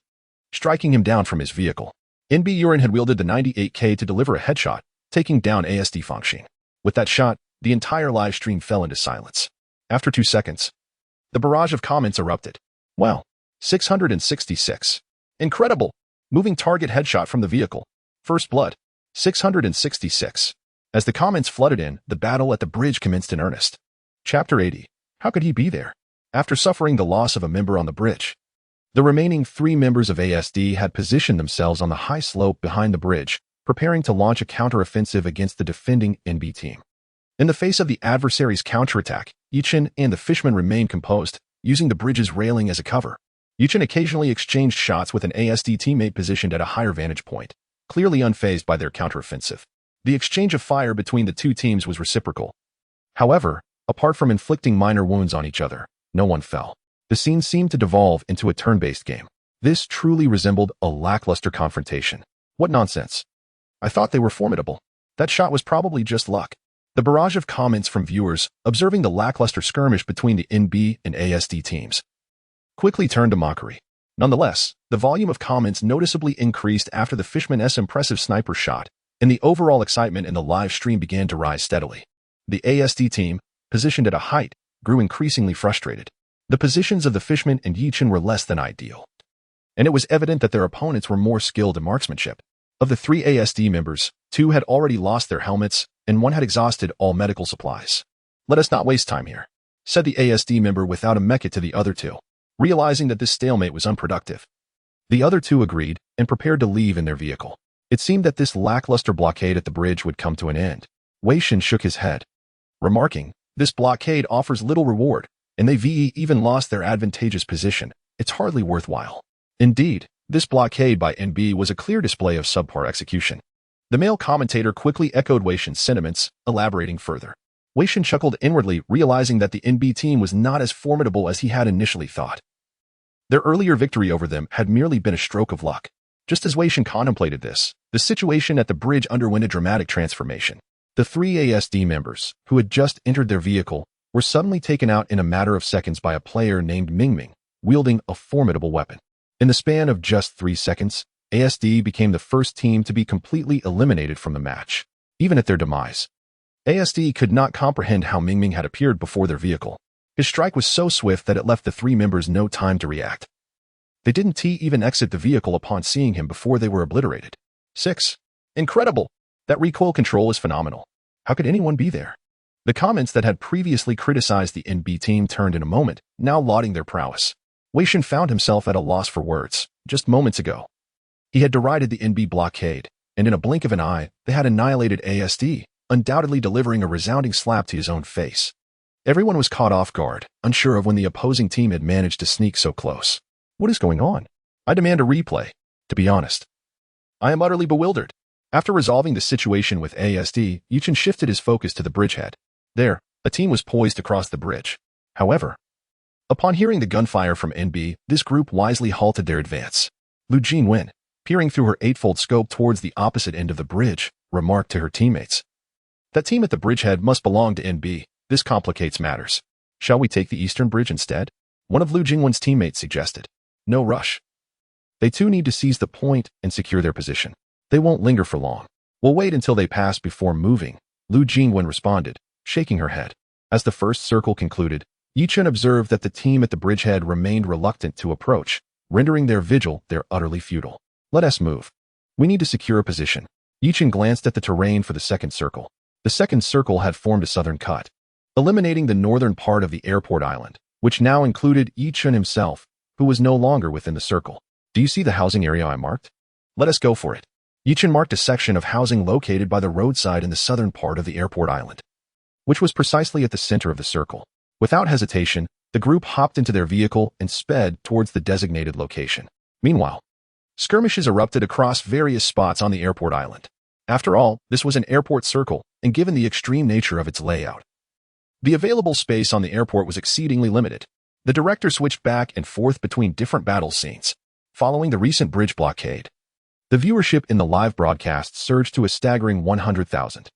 striking him down from his vehicle. NB Urin had wielded the 98K to deliver a headshot, taking down ASD Fangxing. With that shot, the entire live stream fell into silence. After 2 seconds, the barrage of comments erupted. Wow, 666. Incredible. Moving target headshot from the vehicle. First blood. 666. As the comments flooded in, the battle at the bridge commenced in earnest. Chapter 80. How could he be there? After suffering the loss of a member on the bridge, the remaining 3 members of ASD had positioned themselves on the high slope behind the bridge, preparing to launch a counteroffensive against the defending NB team. In the face of the adversary's counterattack, Yi-Chen and the Fishman remained composed, using the bridge's railing as a cover. Yi-Chen occasionally exchanged shots with an ASD teammate positioned at a higher vantage point, clearly unfazed by their counteroffensive. The exchange of fire between the 2 teams was reciprocal. However, apart from inflicting minor wounds on each other, no one fell. The scene seemed to devolve into a turn-based game. This truly resembled a lackluster confrontation. What nonsense. I thought they were formidable. That shot was probably just luck. The barrage of comments from viewers, observing the lackluster skirmish between the NB and ASD teams, quickly turned to mockery. Nonetheless, the volume of comments noticeably increased after the Fishman's impressive sniper shot, and the overall excitement in the live stream began to rise steadily. The ASD team, positioned at a height, grew increasingly frustrated. The positions of the Fishman and Yi-Chen were less than ideal, and it was evident that their opponents were more skilled in marksmanship. Of the 3 ASD members, 2 had already lost their helmets, and 1 had exhausted all medical supplies. Let us not waste time here, said the ASD member without a mecha to the other 2, realizing that this stalemate was unproductive. The other 2 agreed and prepared to leave in their vehicle. It seemed that this lackluster blockade at the bridge would come to an end. Wei Shen shook his head, remarking, this blockade offers little reward, and they even lost their advantageous position. It's hardly worthwhile. Indeed, this blockade by NB was a clear display of subpar execution. The male commentator quickly echoed Wei Shen's sentiments, elaborating further. Wei Shen chuckled inwardly, realizing that the NB team was not as formidable as he had initially thought. Their earlier victory over them had merely been a stroke of luck. Just as Wei Shen contemplated this, the situation at the bridge underwent a dramatic transformation. The 3 ASD members, who had just entered their vehicle, were suddenly taken out in a matter of seconds by a player named Mingming, wielding a formidable weapon. In the span of just 3 seconds, ASD became the first team to be completely eliminated from the match. Even at their demise, ASD could not comprehend how Mingming had appeared before their vehicle. His strike was so swift that it left the three members no time to react. They didn't even exit the vehicle upon seeing him before they were obliterated. 6. Incredible! That recoil control is phenomenal. How could anyone be there? The comments that had previously criticized the NB team turned in a moment, now lauding their prowess. Wei Shen found himself at a loss for words. Just moments ago, he had derided the NB blockade, and in a blink of an eye, they had annihilated ASD, undoubtedly delivering a resounding slap to his own face. Everyone was caught off guard, unsure of when the opposing team had managed to sneak so close. What is going on? I demand a replay. To be honest, I am utterly bewildered. After resolving the situation with ASD, Yuchen shifted his focus to the bridgehead. There, a team was poised to cross the bridge. However, upon hearing the gunfire from NB, this group wisely halted their advance. Lu Jingwen, peering through her eightfold scope towards the opposite end of the bridge, remarked to her teammates. That team at the bridgehead must belong to NB. This complicates matters. Shall we take the eastern bridge instead? One of Lu Jingwen's teammates suggested. No rush. They too need to seize the point and secure their position. They won't linger for long. We'll wait until they pass before moving, Lu Jingwen responded, shaking her head. As the first circle concluded, Yichen observed that the team at the bridgehead remained reluctant to approach, rendering their vigil utterly futile. Let us move. We need to secure a position. Yichen glanced at the terrain for the second circle. The second circle had formed a southern cut, eliminating the northern part of the airport island, which now included Yichen himself, who was no longer within the circle. Do you see the housing area I marked? Let us go for it. Yichen marked a section of housing located by the roadside in the southern part of the airport island, which was precisely at the center of the circle. Without hesitation, the group hopped into their vehicle and sped towards the designated location. Meanwhile, skirmishes erupted across various spots on the airport island. After all, this was an airport circle, and given the extreme nature of its layout, the available space on the airport was exceedingly limited. The director switched back and forth between different battle scenes. Following the recent bridge blockade, the viewership in the live broadcast surged to a staggering 100,000.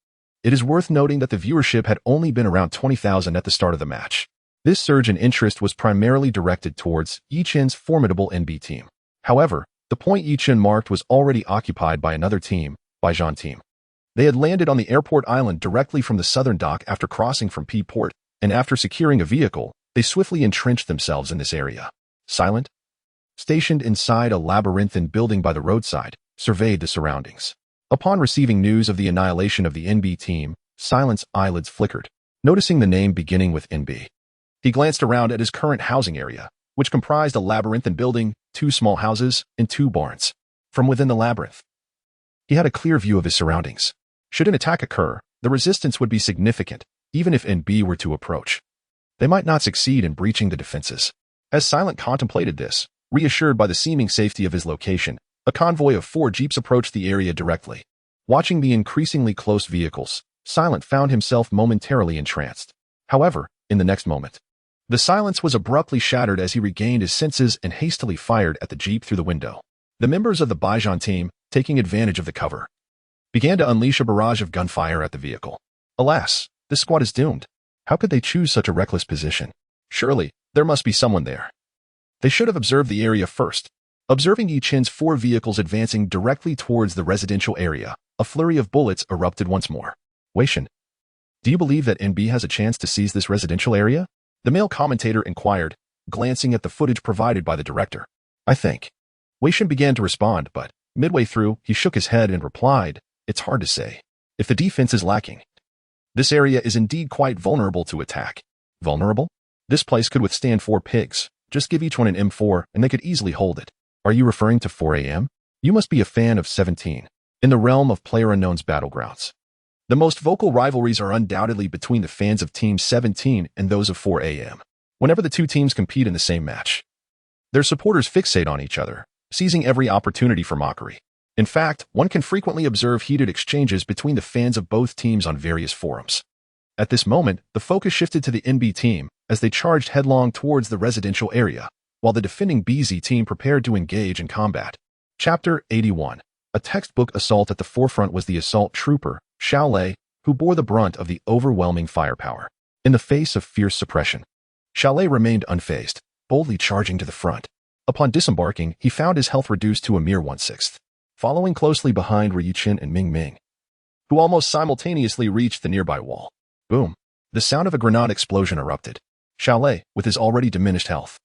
It is worth noting that the viewership had only been around 20,000 at the start of the match. This surge in interest was primarily directed towards Yichen's formidable NB team. However, the point Yichen marked was already occupied by another team, Baijian team. They had landed on the airport island directly from the southern dock after crossing from P Port, and after securing a vehicle, they swiftly entrenched themselves in this area. Silent, stationed inside a labyrinthine building by the roadside, surveyed the surroundings. Upon receiving news of the annihilation of the NB team, Silent's eyelids flickered, noticing the name beginning with NB. He glanced around at his current housing area, which comprised a labyrinthine building, 2 small houses, and 2 barns. From within the labyrinth, he had a clear view of his surroundings. Should an attack occur, the resistance would be significant, even if NB were to approach. They might not succeed in breaching the defenses. As Silent contemplated this, reassured by the seeming safety of his location, a convoy of 4 jeeps approached the area directly. Watching the increasingly close vehicles, Silent found himself momentarily entranced. However, in the next moment, the silence was abruptly shattered as he regained his senses and hastily fired at the jeep through the window. The members of the Baijian team, taking advantage of the cover, began to unleash a barrage of gunfire at the vehicle. Alas, this squad is doomed. How could they choose such a reckless position? Surely, there must be someone there. They should have observed the area first. Observing Yichen's 4 vehicles advancing directly towards the residential area, a flurry of bullets erupted once more. Wei Shen, do you believe that NB has a chance to seize this residential area? The male commentator inquired, glancing at the footage provided by the director. I think. Wei Shen began to respond, but midway through, he shook his head and replied, it's hard to say. If the defense is lacking, this area is indeed quite vulnerable to attack. Vulnerable? This place could withstand 4 pigs. Just give each one an M4 and they could easily hold it. Are you referring to 4 AM? You must be a fan of 17. In the realm of PlayerUnknown's battlegrounds, the most vocal rivalries are undoubtedly between the fans of Team 17 and those of 4 AM. Whenever the 2 teams compete in the same match, their supporters fixate on each other, seizing every opportunity for mockery. In fact, one can frequently observe heated exchanges between the fans of both teams on various forums. At this moment, the focus shifted to the NB team as they charged headlong towards the residential area, while the defending BZ team prepared to engage in combat. Chapter 81. A textbook assault. At the forefront was the assault trooper, Xiaolei, who bore the brunt of the overwhelming firepower. In the face of fierce suppression, Xiaolei remained unfazed, boldly charging to the front. Upon disembarking, he found his health reduced to a mere 1/6. Following closely behind were Yichen and Ming Ming, who almost simultaneously reached the nearby wall. Boom! The sound of a grenade explosion erupted. Xiaolei, with his already diminished health,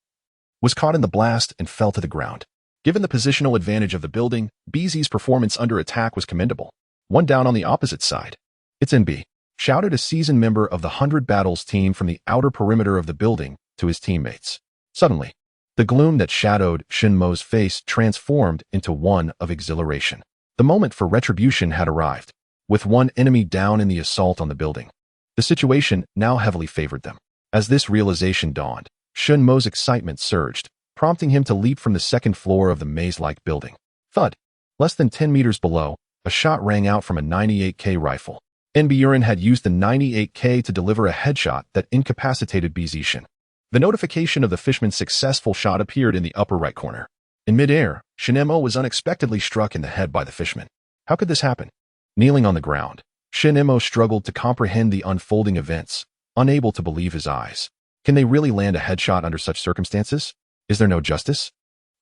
was caught in the blast and fell to the ground. Given the positional advantage of the building, BZ's performance under attack was commendable. One down on the opposite side. "It's NB," shouted a seasoned member of the 100 Battles team from the outer perimeter of the building to his teammates. Suddenly, the gloom that shadowed Shenmo's face transformed into one of exhilaration. The moment for retribution had arrived. With one enemy down in the assault on the building, the situation now heavily favored them. As this realization dawned, Shenmo's excitement surged, prompting him to leap from the second floor of the maze-like building. Thud! Less than 10 meters below, a shot rang out from a 98K rifle. Yuren had used the 98K to deliver a headshot that incapacitated Bizishin. The notification of the fishman's successful shot appeared in the upper right corner. In midair, Shinemo was unexpectedly struck in the head by the fishman. How could this happen? Kneeling on the ground, Shinemo struggled to comprehend the unfolding events, unable to believe his eyes. Can they really land a headshot under such circumstances? Is there no justice?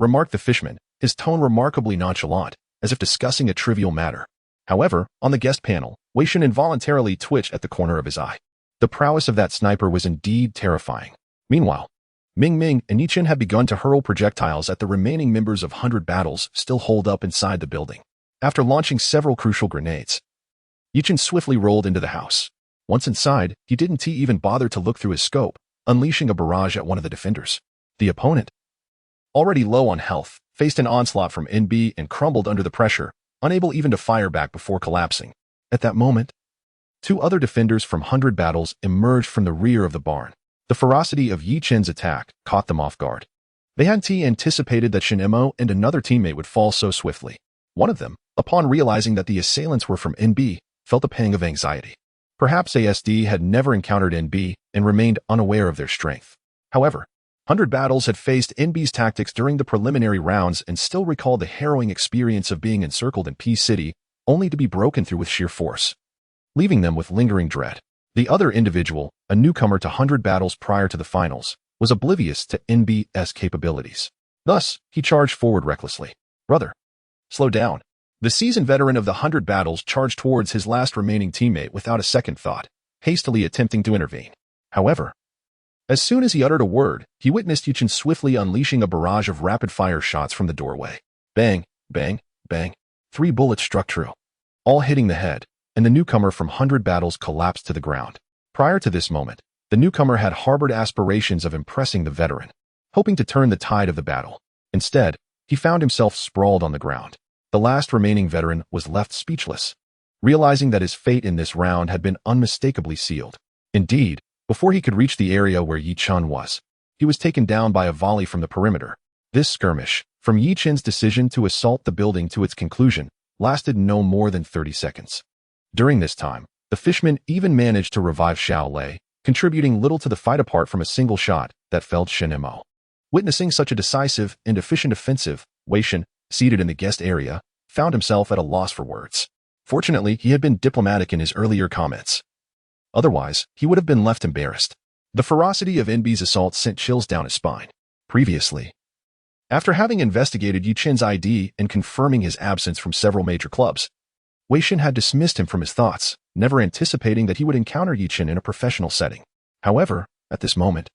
Remarked the fishman, his tone remarkably nonchalant, as if discussing a trivial matter. However, on the guest panel, Weishin involuntarily twitched at the corner of his eye. The prowess of that sniper was indeed terrifying. Meanwhile, Ming Ming and Yichen had begun to hurl projectiles at the remaining members of 100 Battles still holed up inside the building. After launching several crucial grenades, Yichen swiftly rolled into the house. Once inside, he didn't even bother to look through his scope, unleashing a barrage at one of the defenders. The opponent, already low on health, faced an onslaught from NB and crumbled under the pressure, unable even to fire back before collapsing. At that moment, two other defenders from 100 Battles emerged from the rear of the barn. The ferocity of Yichen's attack caught them off guard. They hadn't anticipated that Shinemo and another teammate would fall so swiftly. One of them, upon realizing that the assailants were from NB, felt a pang of anxiety. Perhaps ASD had never encountered NB and remained unaware of their strength. However, 100 Battles had faced NB's tactics during the preliminary rounds and still recalled the harrowing experience of being encircled in Peace City, only to be broken through with sheer force, leaving them with lingering dread. The other individual, a newcomer to 100 Battles prior to the finals, was oblivious to NB's capabilities. Thus, he charged forward recklessly. "Brother, slow down." The seasoned veteran of the 100 Battles charged towards his last remaining teammate without a second thought, hastily attempting to intervene. However, as soon as he uttered a word, he witnessed Yichen swiftly unleashing a barrage of rapid-fire shots from the doorway. Bang, bang, bang. 3 bullets struck true, all hitting the head, and the newcomer from 100 Battles collapsed to the ground. Prior to this moment, the newcomer had harbored aspirations of impressing the veteran, hoping to turn the tide of the battle. Instead, he found himself sprawled on the ground. The last remaining veteran was left speechless, realizing that his fate in this round had been unmistakably sealed. Indeed, before he could reach the area where Yichen was, he was taken down by a volley from the perimeter. This skirmish, from Yichen's decision to assault the building to its conclusion, lasted no more than 30 seconds. During this time, the fishman even managed to revive Xiaolei, contributing little to the fight apart from a single shot that felled Shinemo. Witnessing such a decisive and efficient offensive, Weishin, seated in the guest area, found himself at a loss for words. Fortunately, he had been diplomatic in his earlier comments. Otherwise, he would have been left embarrassed. The ferocity of NB's assault sent chills down his spine. Previously, after having investigated Yichen's ID and confirming his absence from several major clubs, Weishin had dismissed him from his thoughts, never anticipating that he would encounter Yichen in a professional setting. However, at this moment,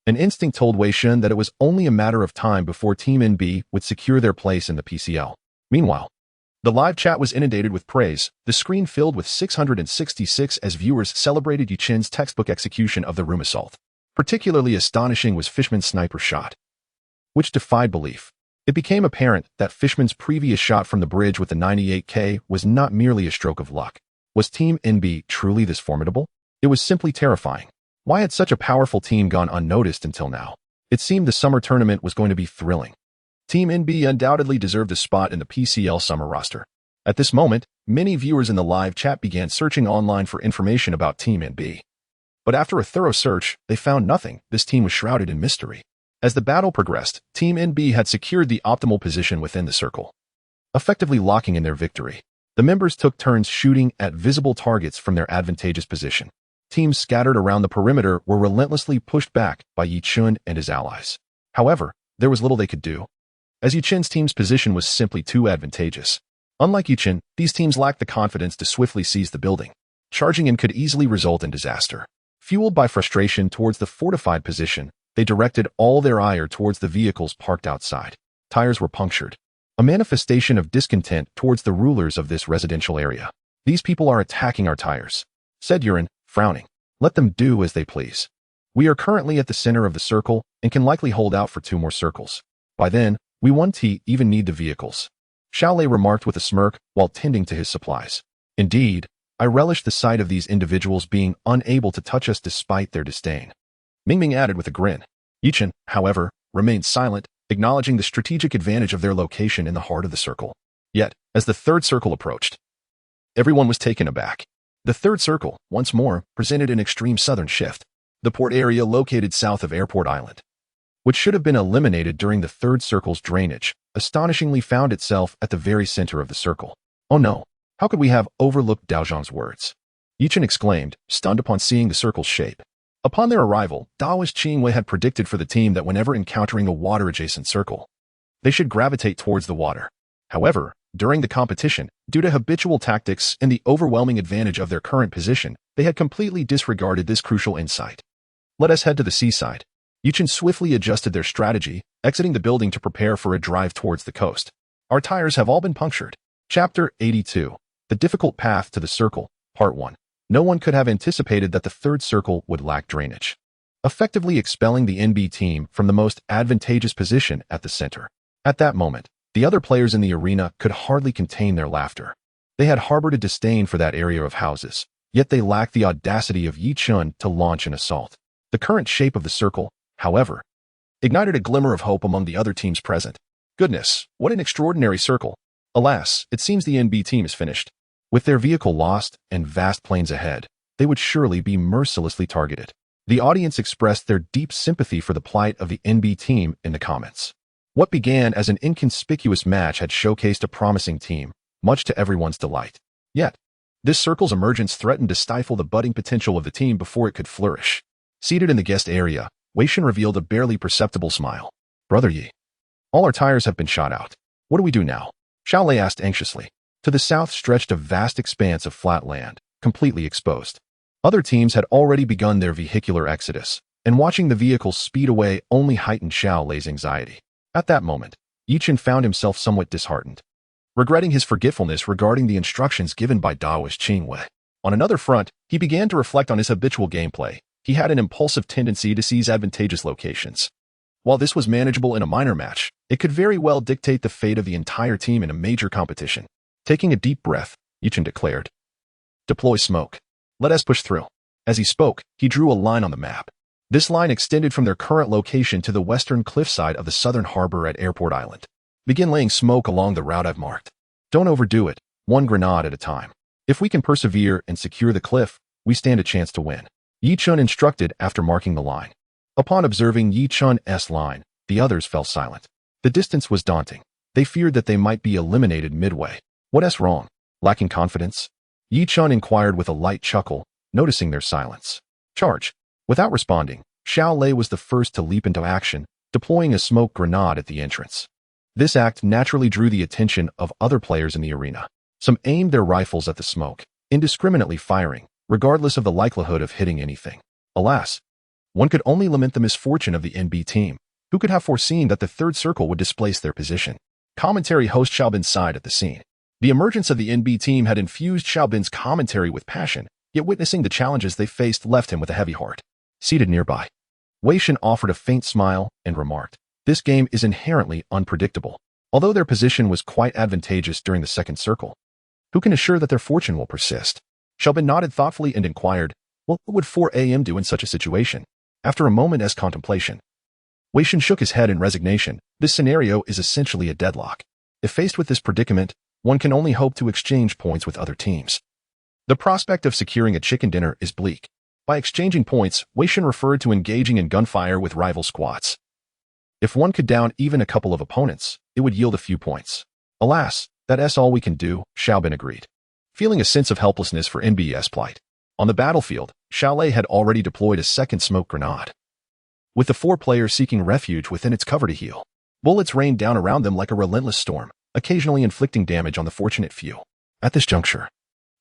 an instinct told Weishin that it was only a matter of time before Team NB would secure their place in the PCL. Meanwhile, the live chat was inundated with praise, the screen filled with 666 as viewers celebrated Yichen's textbook execution of the room assault. Particularly astonishing was Fishman's sniper shot, which defied belief. It became apparent that Fishman's previous shot from the bridge with the 98K was not merely a stroke of luck. Was Team NB truly this formidable? It was simply terrifying. Why had such a powerful team gone unnoticed until now? It seemed the summer tournament was going to be thrilling. Team NB undoubtedly deserved a spot in the PCL summer roster. At this moment, many viewers in the live chat began searching online for information about Team NB. But after a thorough search, they found nothing. This team was shrouded in mystery. As the battle progressed, Team NB had secured the optimal position within the circle, effectively locking in their victory. The members took turns shooting at visible targets from their advantageous position. Teams scattered around the perimeter were relentlessly pushed back by Yichen and his allies. However, there was little they could do. as Yichen's team's position was simply too advantageous. Unlike Yichen, these teams lacked the confidence to swiftly seize the building. Charging in could easily result in disaster. Fueled by frustration towards the fortified position, they directed all their ire towards the vehicles parked outside. Tires were punctured, a manifestation of discontent towards the rulers of this residential area. "These people are attacking our tires," said Urin, frowning. "Let them do as they please. We are currently at the center of the circle and can likely hold out for 2 more circles. By then, we won't even need the vehicles," Xiaolei remarked with a smirk while tending to his supplies. "Indeed, I relish the sight of these individuals being unable to touch us despite their disdain," Mingming added with a grin. Yichen, however, remained silent, acknowledging the strategic advantage of their location in the heart of the circle. Yet, as the third circle approached, everyone was taken aback. The third circle, once more, presented an extreme southern shift. The port area located south of Airport Island, which should have been eliminated during the third circle's drainage, astonishingly found itself at the very center of the circle. "Oh no, how could we have overlooked Dao Zhang's words?" Yichen exclaimed, stunned upon seeing the circle's shape. Upon their arrival, Daoist Qingwei had predicted for the team that whenever encountering a water-adjacent circle, they should gravitate towards the water. However, during the competition, due to habitual tactics and the overwhelming advantage of their current position, they had completely disregarded this crucial insight. "Let us head to the seaside." Yichen swiftly adjusted their strategy, exiting the building to prepare for a drive towards the coast. "Our tires have all been punctured." Chapter 82. The Difficult Path to the Circle, Part 1. No one could have anticipated that the third circle would lack drainage, effectively expelling the NB team from the most advantageous position at the center. At that moment, the other players in the arena could hardly contain their laughter. They had harbored a disdain for that area of houses, yet they lacked the audacity of Yi Chun to launch an assault. The current shape of the circle, however, ignited a glimmer of hope among the other teams present. "Goodness, what an extraordinary circle. Alas, it seems the NB team is finished. With their vehicle lost and vast plains ahead, they would surely be mercilessly targeted." The audience expressed their deep sympathy for the plight of the NB team in the comments. What began as an inconspicuous match had showcased a promising team, much to everyone's delight. Yet, this circle's emergence threatened to stifle the budding potential of the team before it could flourish. Seated in the guest area, Wei Shen revealed a barely perceptible smile. "Brother Yi, all our tires have been shot out. What do we do now?" Xiaolei asked anxiously. To the south stretched a vast expanse of flat land, completely exposed. Other teams had already begun their vehicular exodus, and watching the vehicles speed away only heightened Xiaolei's anxiety. At that moment, Yichen found himself somewhat disheartened, regretting his forgetfulness regarding the instructions given by Daoist Qingwei. On another front, he began to reflect on his habitual gameplay. He had an impulsive tendency to seize advantageous locations. While this was manageable in a minor match, it could very well dictate the fate of the entire team in a major competition. Taking a deep breath, Yichen declared, "Deploy smoke. Let us push through." As he spoke, he drew a line on the map. This line extended from their current location to the western cliffside of the southern harbor at Airport Island. "Begin laying smoke along the route I've marked. Don't overdo it, 1 grenade at a time. If we can persevere and secure the cliff, we stand a chance to win," Yi Chun instructed after marking the line. Upon observing Yi Chun's line, the others fell silent. The distance was daunting. They feared that they might be eliminated midway. "What's wrong? Lacking confidence?" Yi Chun inquired with a light chuckle, noticing their silence. "Charge." Without responding, Xiaolei was the first to leap into action, deploying a smoke grenade at the entrance. This act naturally drew the attention of other players in the arena. Some aimed their rifles at the smoke, indiscriminately firing, regardless of the likelihood of hitting anything. Alas, one could only lament the misfortune of the NB team, who could have foreseen that the third circle would displace their position. Commentary host Xiaobin sighed at the scene. The emergence of the NB team had infused Xiaobin's commentary with passion, yet witnessing the challenges they faced left him with a heavy heart. Seated nearby, Wei Shen offered a faint smile and remarked, "This game is inherently unpredictable. Although their position was quite advantageous during the second circle, who can assure that their fortune will persist?" Xiaobin nodded thoughtfully and inquired, "Well, what would 4 a.m. do in such a situation?" After a moment's contemplation, Wei Shen shook his head in resignation. This scenario is essentially a deadlock. If faced with this predicament, one can only hope to exchange points with other teams. The prospect of securing a chicken dinner is bleak. By exchanging points, Wei Shen referred to engaging in gunfire with rival squads. If one could down even a couple of opponents, it would yield a few points. "Alas, that's all we can do," Xiaobin agreed, feeling a sense of helplessness for NB's plight. On the battlefield, Xiaolei had already deployed a second smoke grenade, with the 4 players seeking refuge within its cover to heal. Bullets rained down around them like a relentless storm, occasionally inflicting damage on the fortunate few. At this juncture,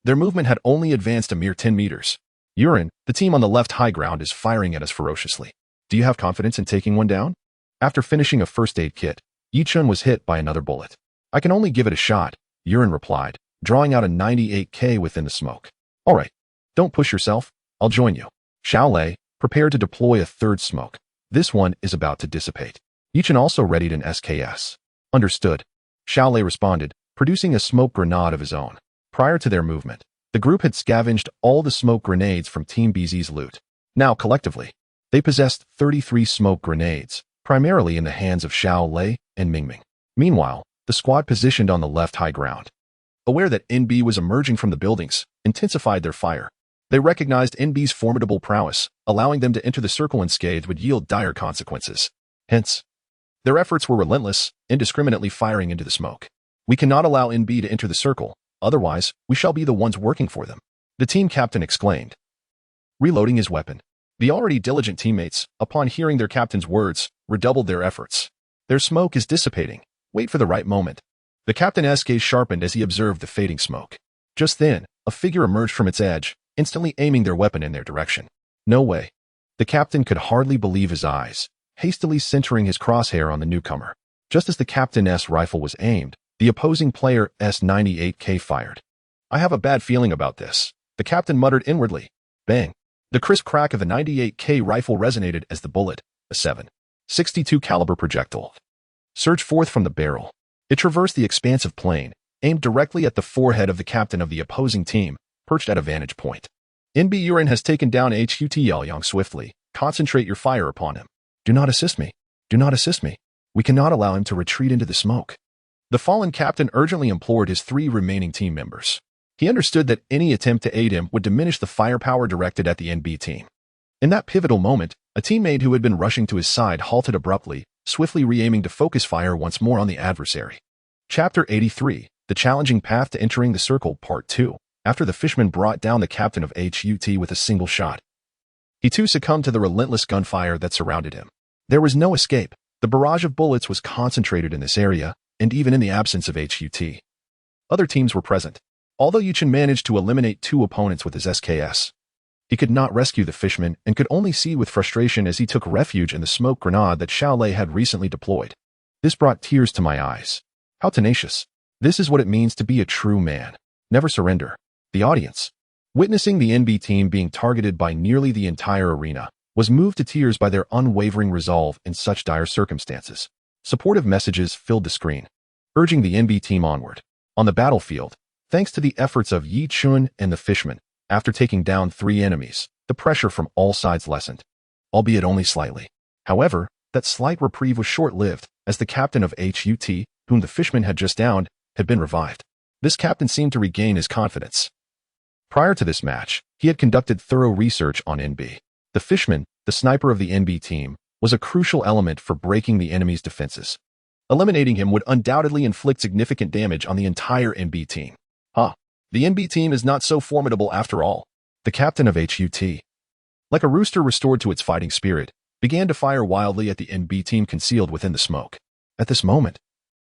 their movement had only advanced a mere 10 meters. Yurin, the team on the left high ground, is firing at us ferociously. Do you have confidence in taking one down? After finishing a first aid kit, Yichun was hit by another bullet. I can only give it a shot, Yurin replied, drawing out a 98K within the smoke. All right, don't push yourself. I'll join you. Xiaolei, prepared to deploy a third smoke. This one is about to dissipate. Yichun also readied an SKS. Understood. Xiaolei responded, producing a smoke grenade of his own. Prior to their movement, the group had scavenged all the smoke grenades from Team BZ's loot. Now, collectively, they possessed 33 smoke grenades, primarily in the hands of Xiaolei and Mingming. Meanwhile, the squad positioned on the left high ground, aware that NB was emerging from the buildings, intensified their fire. They recognized NB's formidable prowess, allowing them to enter the circle unscathed would yield dire consequences. Hence, their efforts were relentless, indiscriminately firing into the smoke. We cannot allow NB to enter the circle, otherwise we shall be the ones working for them, the team captain exclaimed, reloading his weapon. The already diligent teammates, upon hearing their captain's words, redoubled their efforts. Their smoke is dissipating. Wait for the right moment. The captain's gaze sharpened as he observed the fading smoke. Just then, a figure emerged from its edge, instantly aiming their weapon in their direction. No way. The captain could hardly believe his eyes, hastily centering his crosshair on the newcomer. Just as the captain's rifle was aimed, the opposing player S98K fired. I have a bad feeling about this, the captain muttered inwardly. Bang. The crisp crack of the 98K rifle resonated as the bullet, a .7.62 caliber projectile, surged forth from the barrel. It traversed the expansive plain, aimed directly at the forehead of the captain of the opposing team, perched at a vantage point. NB Yurin has taken down HUT Yaoyang swiftly. Concentrate your fire upon him. Do not assist me. Do not assist me. We cannot allow him to retreat into the smoke. The fallen captain urgently implored his 3 remaining team members. He understood that any attempt to aid him would diminish the firepower directed at the NB team. In that pivotal moment, a teammate who had been rushing to his side halted abruptly, swiftly re-aiming to focus fire once more on the adversary. Chapter 83, The Challenging Path to Entering the Circle, Part 2. After the fishman brought down the captain of HUT with a single shot, he too succumbed to the relentless gunfire that surrounded him. There was no escape. The barrage of bullets was concentrated in this area, and even in the absence of HUT, other teams were present. Although Yichun managed to eliminate 2 opponents with his SKS, he could not rescue the fishman and could only see with frustration as he took refuge in the smoke grenade that Xiaolei had recently deployed. This brought tears to my eyes. How tenacious. This is what it means to be a true man. Never surrender. The audience, witnessing the NB team being targeted by nearly the entire arena, was moved to tears by their unwavering resolve in such dire circumstances. Supportive messages filled the screen, urging the NB team onward. On the battlefield, thanks to the efforts of Yichun and the fishman, after taking down 3 enemies, the pressure from all sides lessened, albeit only slightly. However, that slight reprieve was short-lived, as the captain of HUT, whom the fishman had just downed, had been revived. This captain seemed to regain his confidence. Prior to this match, he had conducted thorough research on NB. The fishman, the sniper of the NB team, was a crucial element for breaking the enemy's defenses. Eliminating him would undoubtedly inflict significant damage on the entire NB team. The NB team is not so formidable after all. The captain of HUT, like a rooster restored to its fighting spirit, began to fire wildly at the NB team concealed within the smoke. At this moment,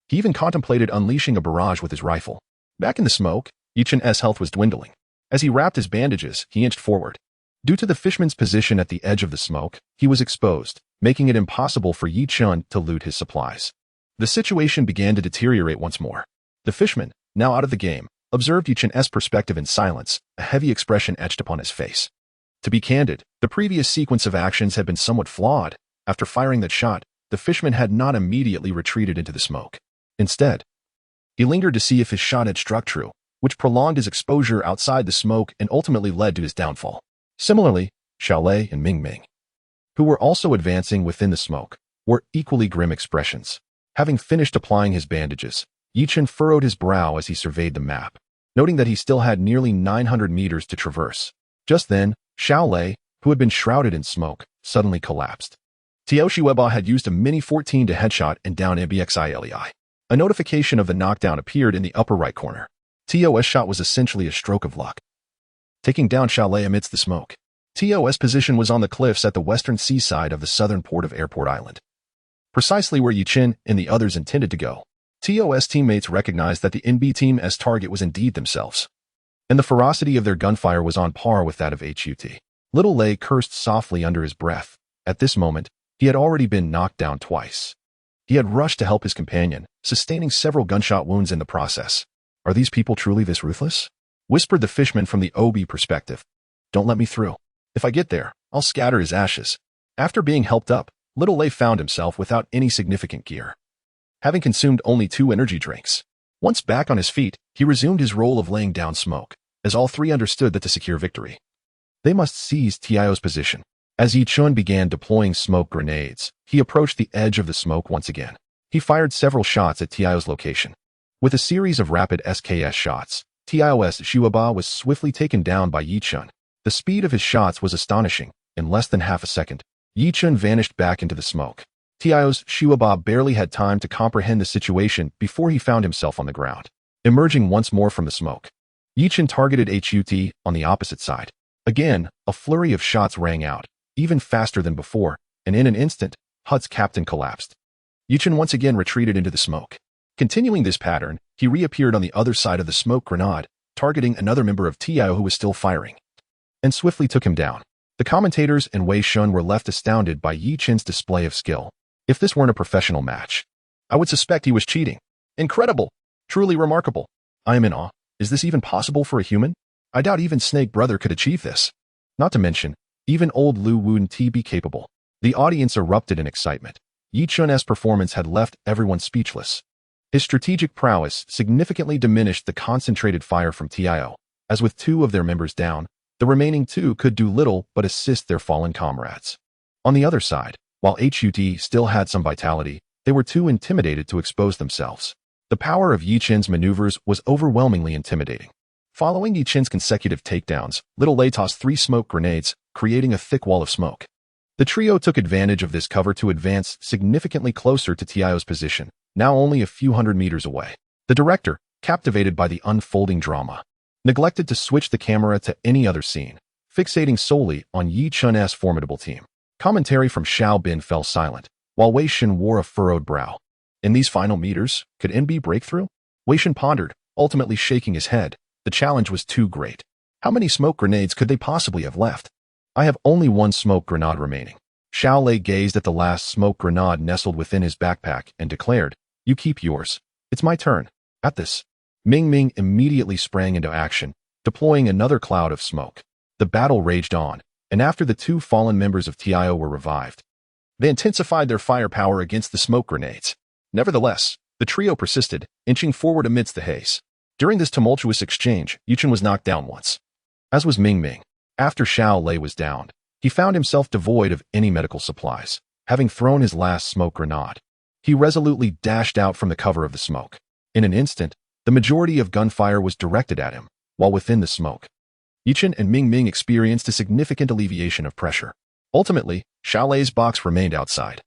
he even contemplated unleashing a barrage with his rifle. Back in the smoke, Yichun's health was dwindling. As he wrapped his bandages, he inched forward. Due to the fishman's position at the edge of the smoke, he was exposed, making it impossible for Yichun to loot his supplies. The situation began to deteriorate once more. The fishman, now out of the game, observed Yichun's perspective in silence, a heavy expression etched upon his face. To be candid, the previous sequence of actions had been somewhat flawed. After firing that shot, the fishman had not immediately retreated into the smoke. Instead, he lingered to see if his shot had struck true, which prolonged his exposure outside the smoke and ultimately led to his downfall. Similarly, Xiaolei and Mingming, who were also advancing within the smoke, wore equally grim expressions. Having finished applying his bandages, Yichun furrowed his brow as he surveyed the map, noting that he still had nearly 900 meters to traverse. Just then, Xiaolei, who had been shrouded in smoke, suddenly collapsed. Weba had used a Mini-14 to headshot and down MBXILEI. A notification of the knockdown appeared in the upper right corner. TOS shot was essentially a stroke of luck, taking down Xiaolei amidst the smoke. TOS position was on the cliffs at the western seaside of the southern port of Airport Island. precisely where Yichen and the others intended to go. TOS teammates recognized that the NB team's target was indeed themselves, and the ferocity of their gunfire was on par with that of HUT. Little Lei cursed softly under his breath. At this moment, he had already been knocked down twice. He had rushed to help his companion, sustaining several gunshot wounds in the process. Are these people truly this ruthless? Whispered the fishman from the OB perspective. Don't let me through. If I get there, I'll scatter his ashes. After being helped up, Little Lei found himself without any significant gear, having consumed only 2 energy drinks. Once back on his feet, he resumed his role of laying down smoke, as all 3 understood that to secure victory, they must seize Tio's position. As Yichun began deploying smoke grenades, he approached the edge of the smoke once again. He fired several shots at Tio's location. With a series of rapid SKS shots, Tio's Shuaba was swiftly taken down by Yichun. The speed of his shots was astonishing. In less than half a second, Yichun vanished back into the smoke. Tio's Shuaba barely had time to comprehend the situation before he found himself on the ground. Emerging once more from the smoke, Yichun targeted HUT on the opposite side. Again, a flurry of shots rang out, even faster than before, and in an instant, Hut's captain collapsed. Yichun once again retreated into the smoke. Continuing this pattern, he reappeared on the other side of the smoke grenade, targeting another member of Tio who was still firing, and swiftly took him down. The commentators and Wei Shun were left astounded by Yichun's display of skill. If this weren't a professional match, I would suspect he was cheating. Incredible! Truly remarkable. I am in awe. Is this even possible for a human? I doubt even Snake Brother could achieve this. Not to mention, even old Lu wouldn't be capable. The audience erupted in excitement. Yichun's performance had left everyone speechless. His strategic prowess significantly diminished the concentrated fire from Tio. As with 2 of their members down, the remaining 2 could do little but assist their fallen comrades. On the other side, while HUT still had some vitality, they were too intimidated to expose themselves. The power of Yichun's maneuvers was overwhelmingly intimidating. Following Yichun's consecutive takedowns, Little Lei tossed 3 smoke grenades, creating a thick wall of smoke. The trio took advantage of this cover to advance significantly closer to Tio's position, now only a few hundred meters away. The director, captivated by the unfolding drama, neglected to switch the camera to any other scene, fixating solely on Yichun's formidable team. Commentary from Xiao Bin fell silent, while Wei Shen wore a furrowed brow. In these final meters, could NB break through? Wei Shen pondered, ultimately shaking his head. The challenge was too great. How many smoke grenades could they possibly have left? I have only 1 smoke grenade remaining. Xiao Lei gazed at the last smoke grenade nestled within his backpack and declared, You keep yours. It's my turn. At this, Ming Ming immediately sprang into action, deploying another cloud of smoke. The battle raged on, and after the 2 fallen members of Tio were revived, they intensified their firepower against the smoke grenades. Nevertheless, the trio persisted, inching forward amidst the haze. During this tumultuous exchange, Yichun was knocked down once, as was Ming Ming. After Xiao Lei was downed, he found himself devoid of any medical supplies. Having thrown his last smoke grenade, he resolutely dashed out from the cover of the smoke. In an instant, the majority of gunfire was directed at him, while within the smoke, Yichun and Ming Ming experienced a significant alleviation of pressure. Ultimately, Xiao Lei's box remained outside,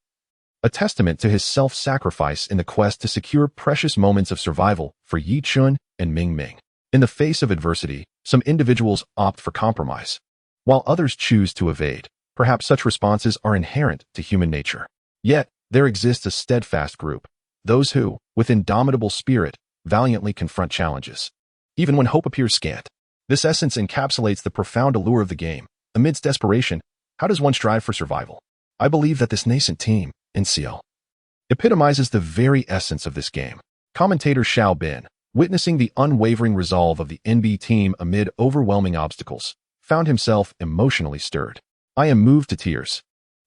a testament to his self-sacrifice in the quest to secure precious moments of survival for Yichun and Ming Ming. In the face of adversity, some individuals opt for compromise, while others choose to evade. Perhaps such responses are inherent to human nature. Yet, there exists a steadfast group, those who, with indomitable spirit, valiantly confront challenges, even when hope appears scant. This essence encapsulates the profound allure of the game. Amidst desperation, how does one strive for survival? I believe that this nascent team, NCL, epitomizes the very essence of this game. Commentator Xiao Bin, witnessing the unwavering resolve of the NB team amid overwhelming obstacles, found himself emotionally stirred. I am moved to tears.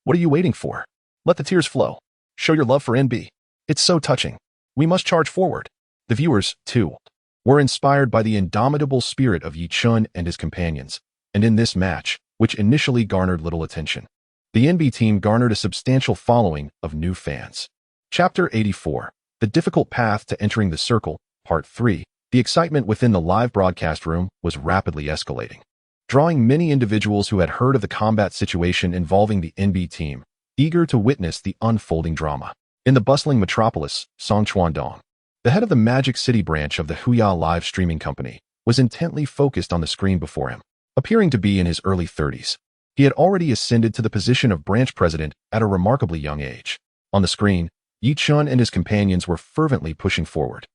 What are you waiting for? Let the tears flow. Show your love for NB. It's so touching. We must charge forward. The viewers, too, were inspired by the indomitable spirit of Yichun and his companions, and in this match, which initially garnered little attention, the NB team garnered a substantial following of new fans. Chapter 84, The Difficult Path to Entering the Circle, Part 3. The excitement within the live broadcast room was rapidly escalating, drawing many individuals who had heard of the combat situation involving the NB team, eager to witness the unfolding drama. In the bustling metropolis, Songchuandong, the head of the Magic City branch of the Huya live streaming company, was intently focused on the screen before him. Appearing to be in his early 30s, he had already ascended to the position of branch president at a remarkably young age. On the screen, Yi Chun and his companions were fervently pushing forward.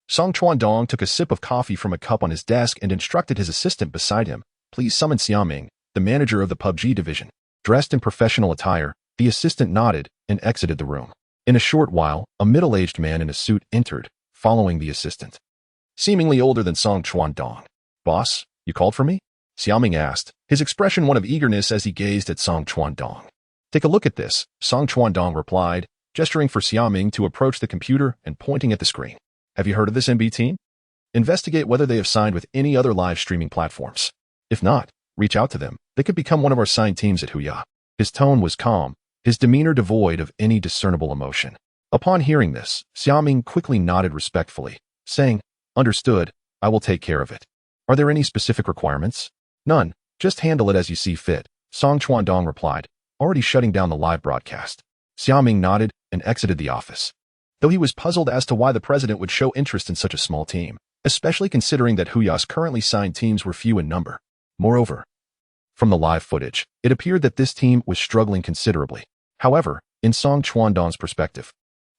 Song Chuandong took a sip of coffee from a cup on his desk and instructed his assistant beside him, "Please summon Xiaoming, the manager of the PUBG division." Dressed in professional attire, the assistant nodded and exited the room. In a short while, a middle-aged man in a suit entered, following the assistant. Seemingly older than Song Chuandong. "Boss, you called for me?" Xiaoming asked, his expression one of eagerness as he gazed at Song Chuandong. "Take a look at this," Song Chuandong replied, gesturing for Xiaoming to approach the computer and pointing at the screen. "Have you heard of this NB team? Investigate whether they have signed with any other live streaming platforms. If not, reach out to them. They could become one of our signed teams at Huya." His tone was calm, his demeanor devoid of any discernible emotion. Upon hearing this, Xiaoming quickly nodded respectfully, saying, "Understood, I will take care of it. Are there any specific requirements?" "None, just handle it as you see fit," Song Chuandong replied, already shutting down the live broadcast. Xiaoming nodded and exited the office. Though he was puzzled as to why the president would show interest in such a small team, especially considering that Huya's currently signed teams were few in number. Moreover, from the live footage, it appeared that this team was struggling considerably. However, in Song Chuandong's perspective,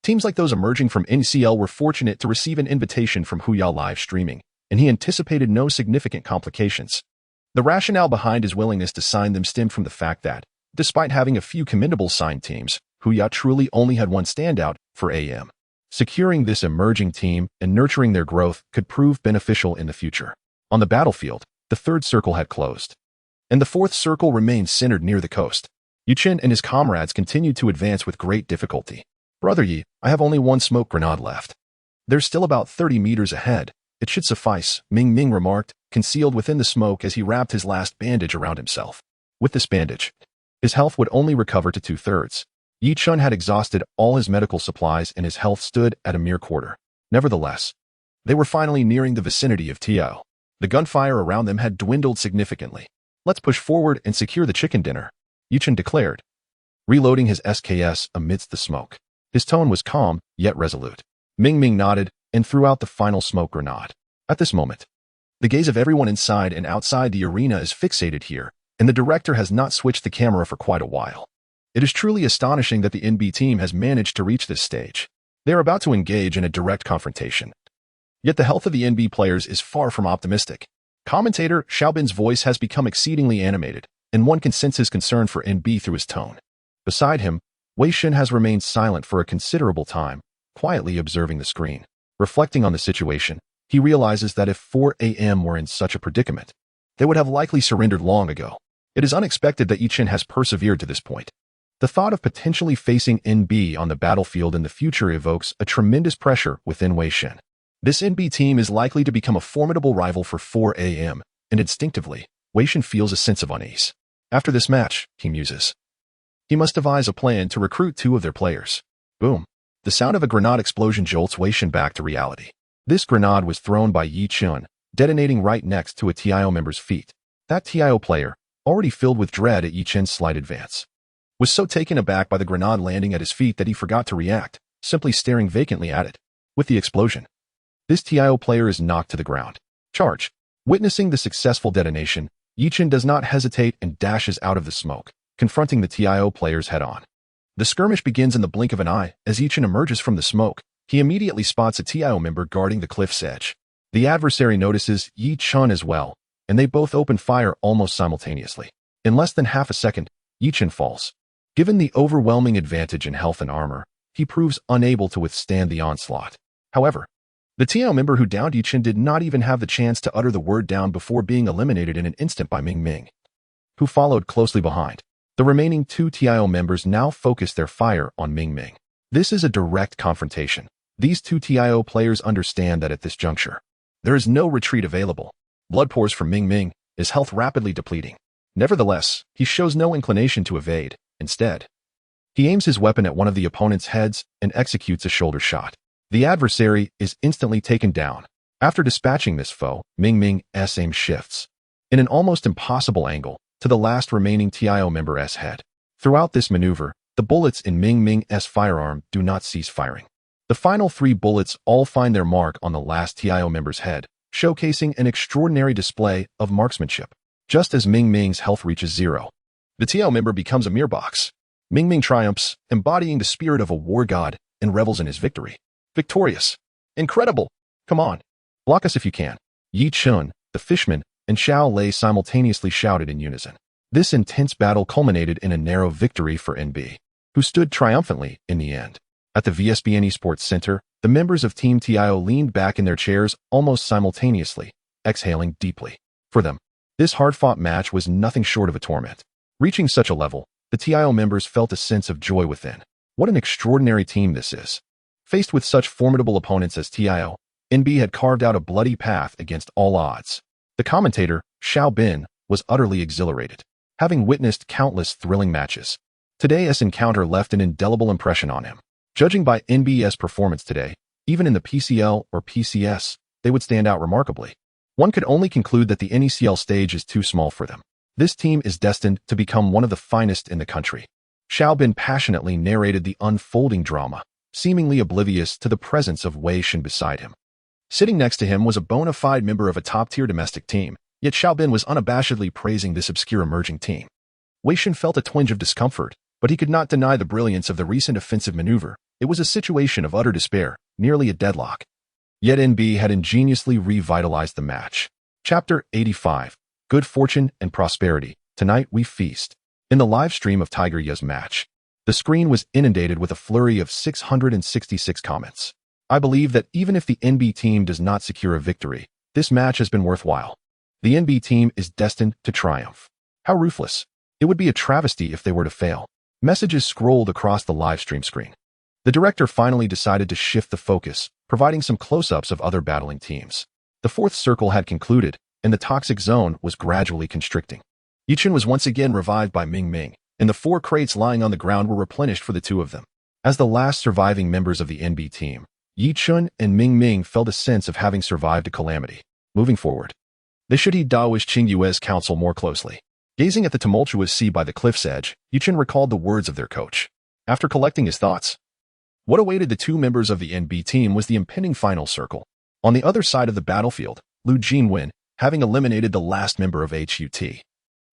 teams like those emerging from NCL were fortunate to receive an invitation from Huya live streaming, and he anticipated no significant complications. The rationale behind his willingness to sign them stemmed from the fact that, despite having a few commendable signed teams, Huya truly only had one standout for AM. Securing this emerging team and nurturing their growth could prove beneficial in the future. On the battlefield, the third circle had closed, and the fourth circle remained centered near the coast. Yuchen and his comrades continued to advance with great difficulty. "Brother Yi, I have only one smoke grenade left. There's still about 30 meters ahead. It should suffice," Ming Ming remarked, concealed within the smoke as he wrapped his last bandage around himself. With this bandage, his health would only recover to 2/3. Yi Chun had exhausted all his medical supplies and his health stood at a mere quarter. Nevertheless, they were finally nearing the vicinity of Tiao. The gunfire around them had dwindled significantly. "Let's push forward and secure the chicken dinner," Yi Chun declared, reloading his SKS amidst the smoke. His tone was calm, yet resolute. Ming Ming nodded and threw out the final smoke grenade. At this moment, the gaze of everyone inside and outside the arena is fixated here, and the director has not switched the camera for quite a while. It is truly astonishing that the NB team has managed to reach this stage. They are about to engage in a direct confrontation. Yet the health of the NB players is far from optimistic. Commentator Xiaobin's voice has become exceedingly animated, and one can sense his concern for NB through his tone. Beside him, Wei Shen has remained silent for a considerable time, quietly observing the screen. Reflecting on the situation, he realizes that if 4 AM were in such a predicament, they would have likely surrendered long ago. It is unexpected that Yi Chen has persevered to this point. The thought of potentially facing NB on the battlefield in the future evokes a tremendous pressure within Wei Shen. This NB team is likely to become a formidable rival for 4 AM, and instinctively, Wei Shen feels a sense of unease. After this match, he muses, he must devise a plan to recruit 2 of their players. Boom. The sound of a grenade explosion jolts Wei Shen back to reality. This grenade was thrown by Yi Chun, detonating right next to a TIO member's feet. That TIO player, already filled with dread at Yi Chen's slight advance, was so taken aback by the grenade landing at his feet that he forgot to react, simply staring vacantly at it. With the explosion, this TIO player is knocked to the ground. Charge. Witnessing the successful detonation, Yi Chen does not hesitate and dashes out of the smoke, confronting the TIO players head-on. The skirmish begins in the blink of an eye. As Yi Chen emerges from the smoke, he immediately spots a TIO member guarding the cliff's edge. The adversary notices Yi Chen as well, and they both open fire almost simultaneously. In less than half a second, Yi Chen falls. Given the overwhelming advantage in health and armor, he proves unable to withstand the onslaught. However, the TIO member who downed Yi Chen did not even have the chance to utter the word down before being eliminated in an instant by Ming Ming, who followed closely behind. The remaining 2 TIO members now focus their fire on Ming Ming. This is a direct confrontation. These 2 TIO players understand that at this juncture, there is no retreat available. Blood pours from Ming Ming, his health rapidly depleting. Nevertheless, he shows no inclination to evade. Instead, he aims his weapon at one of the opponent's heads and executes a shoulder shot. The adversary is instantly taken down. After dispatching this foe, Ming Ming's aim shifts, in an almost impossible angle, to the last remaining TIO member's head. Throughout this maneuver, the bullets in Ming Ming's firearm do not cease firing. The final 3 bullets all find their mark on the last TIO member's head, showcasing an extraordinary display of marksmanship. Just as Ming Ming's health reaches 0, the TIO member becomes a mere box. Ming Ming triumphs, embodying the spirit of a war god, and revels in his victory. Victorious. Incredible. Come on. Block us if you can. Yi Chun, the fishman, and Xiao Lei simultaneously shouted in unison. This intense battle culminated in a narrow victory for NB, who stood triumphantly in the end. At the VSBN Esports Center, the members of Team TIO leaned back in their chairs almost simultaneously, exhaling deeply. For them, this hard-fought match was nothing short of a torment. Reaching such a level, the TIO members felt a sense of joy within. What an extraordinary team this is. Faced with such formidable opponents as TIO, NB had carved out a bloody path against all odds. The commentator, Xiao Bin, was utterly exhilarated, having witnessed countless thrilling matches. Today's encounter left an indelible impression on him. Judging by NB's performance today, even in the PCL or PCS, they would stand out remarkably. One could only conclude that the NECL stage is too small for them. This team is destined to become one of the finest in the country. Xiao Bin passionately narrated the unfolding drama, seemingly oblivious to the presence of Wei Shen beside him. Sitting next to him was a bona fide member of a top-tier domestic team, yet Xiao Bin was unabashedly praising this obscure emerging team. Wei Shen felt a twinge of discomfort, but he could not deny the brilliance of the recent offensive maneuver. It was a situation of utter despair, nearly a deadlock. Yet NB had ingeniously revitalized the match. Chapter 85. Good Fortune and Prosperity. Tonight we feast. In the live stream of Tiger Ye's match, the screen was inundated with a flurry of 666 comments. I believe that even if the NB team does not secure a victory, this match has been worthwhile. The NB team is destined to triumph. How ruthless. It would be a travesty if they were to fail. Messages scrolled across the live stream screen. The director finally decided to shift the focus, providing some close-ups of other battling teams. The fourth circle had concluded, and the toxic zone was gradually constricting. Yi Chun was once again revived by Ming Ming, and the 4 crates lying on the ground were replenished for the 2 of them. As the last surviving members of the NB team, Yi Chun and Ming Ming felt a sense of having survived a calamity. Moving forward, they should heed Daoist Qing Yue's counsel more closely. Gazing at the tumultuous sea by the cliff's edge, Yi Chun recalled the words of their coach. After collecting his thoughts, what awaited the 2 members of the NB team was the impending final circle. On the other side of the battlefield, Lu Jingwen, having eliminated the last member of HUT,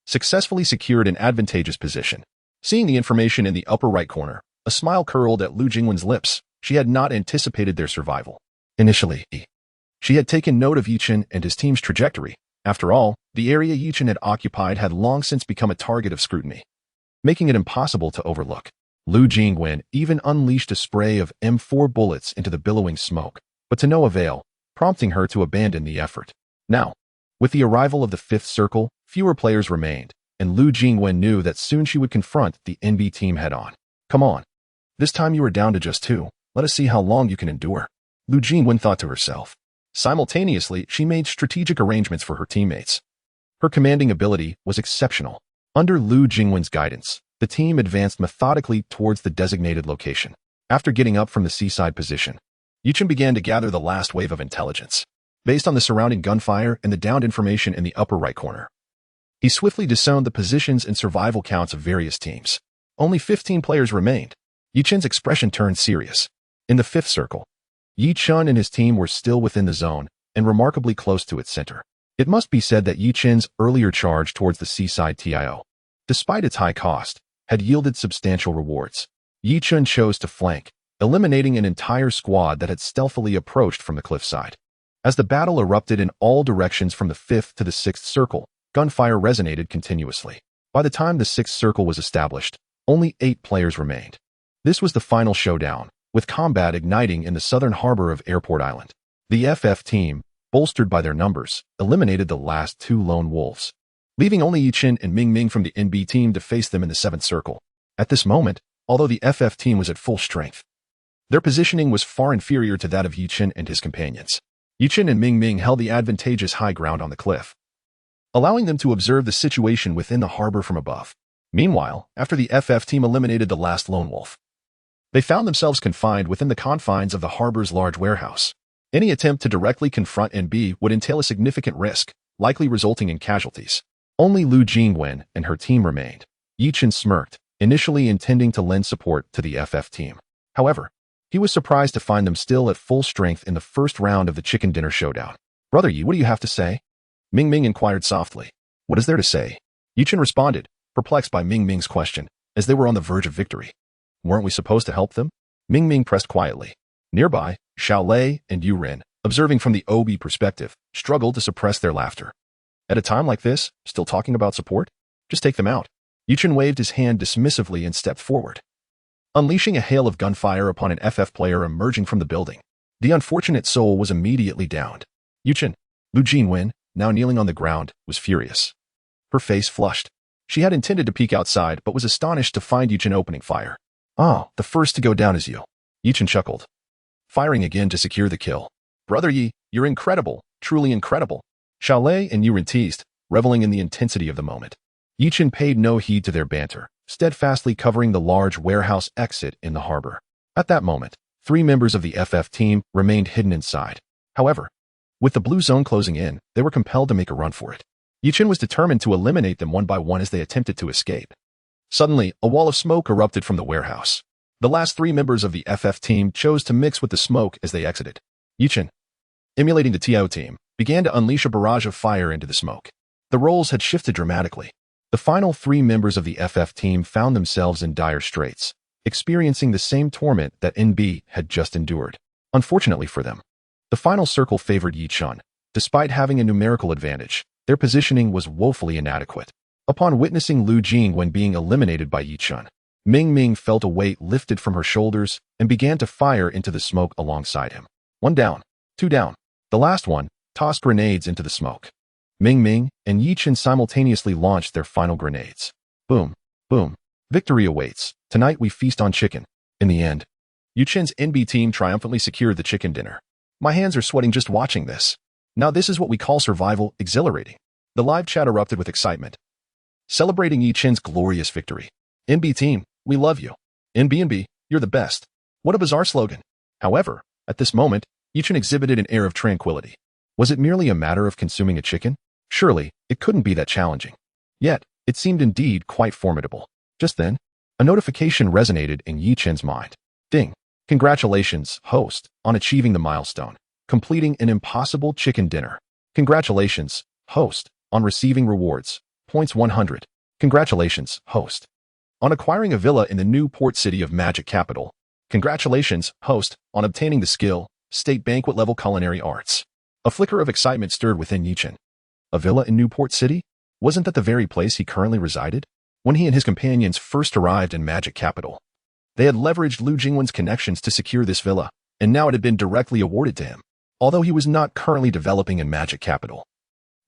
successfully secured an advantageous position. Seeing the information in the upper right corner, a smile curled at Lu Jingwen's lips. She had not anticipated their survival. Initially, she had taken note of Yi Chun and his team's trajectory. After all, the area Yi Chun had occupied had long since become a target of scrutiny, making it impossible to overlook. Lu Jingwen even unleashed a spray of M4 bullets into the billowing smoke, but to no avail, prompting her to abandon the effort. Now, with the arrival of the 5th circle, fewer players remained, and Lu Jingwen knew that soon she would confront the NB team head-on. Come on. This time you are down to just 2. Let us see how long you can endure. Lu Jingwen thought to herself. Simultaneously, she made strategic arrangements for her teammates. Her commanding ability was exceptional. Under Lu Jingwen's guidance, the team advanced methodically towards the designated location. After getting up from the seaside position, Yi Chun began to gather the last wave of intelligence. Based on the surrounding gunfire and the downed information in the upper right corner, he swiftly discerned the positions and survival counts of various teams. Only 15 players remained. Yi Chun's expression turned serious. In the 5th circle, Yi Chun and his team were still within the zone and remarkably close to its center. It must be said that Yi Chun's earlier charge towards the seaside TIO, despite its high cost, had yielded substantial rewards. Yi Chun chose to flank, eliminating an entire squad that had stealthily approached from the cliffside. As the battle erupted in all directions from the 5th to the 6th circle, gunfire resonated continuously. By the time the 6th circle was established, only 8 players remained. This was the final showdown, with combat igniting in the southern harbor of Airport Island. The FF team, bolstered by their numbers, eliminated the last 2 lone wolves, leaving only Yi Chun and Ming Ming from the NB team to face them in the 7th circle. At this moment, although the FF team was at full strength, their positioning was far inferior to that of Yi Chun and his companions. Yi Chun and Ming Ming held the advantageous high ground on the cliff, allowing them to observe the situation within the harbor from above. Meanwhile, after the FF team eliminated the last lone wolf, they found themselves confined within the confines of the harbor's large warehouse. Any attempt to directly confront NB would entail a significant risk, likely resulting in casualties. Only Lu Jingwen and her team remained. Yi Chun smirked, initially intending to lend support to the FF team. However, he was surprised to find them still at full strength in the first round of the chicken dinner showdown. "Brother Yi, what do you have to say?" Ming Ming inquired softly. "What is there to say?" Yi Chun responded, perplexed by Ming Ming's question. as they were on the verge of victory. Weren't we supposed to help them? Ming Ming pressed quietly. Nearby, Xiao Lei and Yu Rin, observing from the OB perspective, struggled to suppress their laughter. At a time like this, still talking about support? Just take them out. Yichen waved his hand dismissively and stepped forward, unleashing a hail of gunfire upon an FF player emerging from the building. The unfortunate soul was immediately downed. Yichen, Lu Jinwen, now kneeling on the ground, was furious. Her face flushed. She had intended to peek outside, but was astonished to find Yichen opening fire. "Oh, the first to go down is you." Yichen chuckled, firing again to secure the kill. "Brother Yi, you're incredible, truly incredible." Xiao Lei and Yu Rin teased, reveling in the intensity of the moment. Yichen paid no heed to their banter, steadfastly covering the large warehouse exit in the harbor. At that moment, 3 members of the FF team remained hidden inside. However, with the blue zone closing in, they were compelled to make a run for it. Yichen was determined to eliminate them one by one as they attempted to escape. Suddenly, a wall of smoke erupted from the warehouse. The last 3 members of the FF team chose to mix with the smoke as they exited. Yichen, emulating the TIO team, began to unleash a barrage of fire into the smoke. The roles had shifted dramatically. The final 3 members of the FF team found themselves in dire straits, experiencing the same torment that NB had just endured. Unfortunately for them, the final circle favored Yichen. Despite having a numerical advantage, their positioning was woefully inadequate. Upon witnessing Lu Jingwen being eliminated by Yichen, Ming Ming felt a weight lifted from her shoulders and began to fire into the smoke alongside him. 1 down, 2 down. The last one tossed grenades into the smoke. Ming Ming and Yichen simultaneously launched their final grenades. Boom, boom. Victory awaits. Tonight we feast on chicken. In the end, Yichen's NB team triumphantly secured the chicken dinner. My hands are sweating just watching this. Now this is what we call survival, exhilarating. The live chat erupted with excitement, celebrating Yichen's glorious victory. NB team, we love you. NB, you're the best. What a bizarre slogan. However, at this moment, Yichen exhibited an air of tranquility. Was it merely a matter of consuming a chicken? Surely, it couldn't be that challenging. Yet, it seemed indeed quite formidable. Just then, a notification resonated in Yichen's mind. Ding. Congratulations, host, on achieving the milestone, completing an impossible chicken dinner. Congratulations, host, on receiving rewards. Points 100. Congratulations, host, on acquiring a villa in the new port city of Magic Capital. Congratulations, host, on obtaining the skill, State Banquet Level Culinary Arts. A flicker of excitement stirred within Yichen. A villa in Newport City? Wasn't that the very place he currently resided? When he and his companions first arrived in Magic Capital, they had leveraged Lu Jingwen's connections to secure this villa, and now it had been directly awarded to him. Although he was not currently developing in Magic Capital,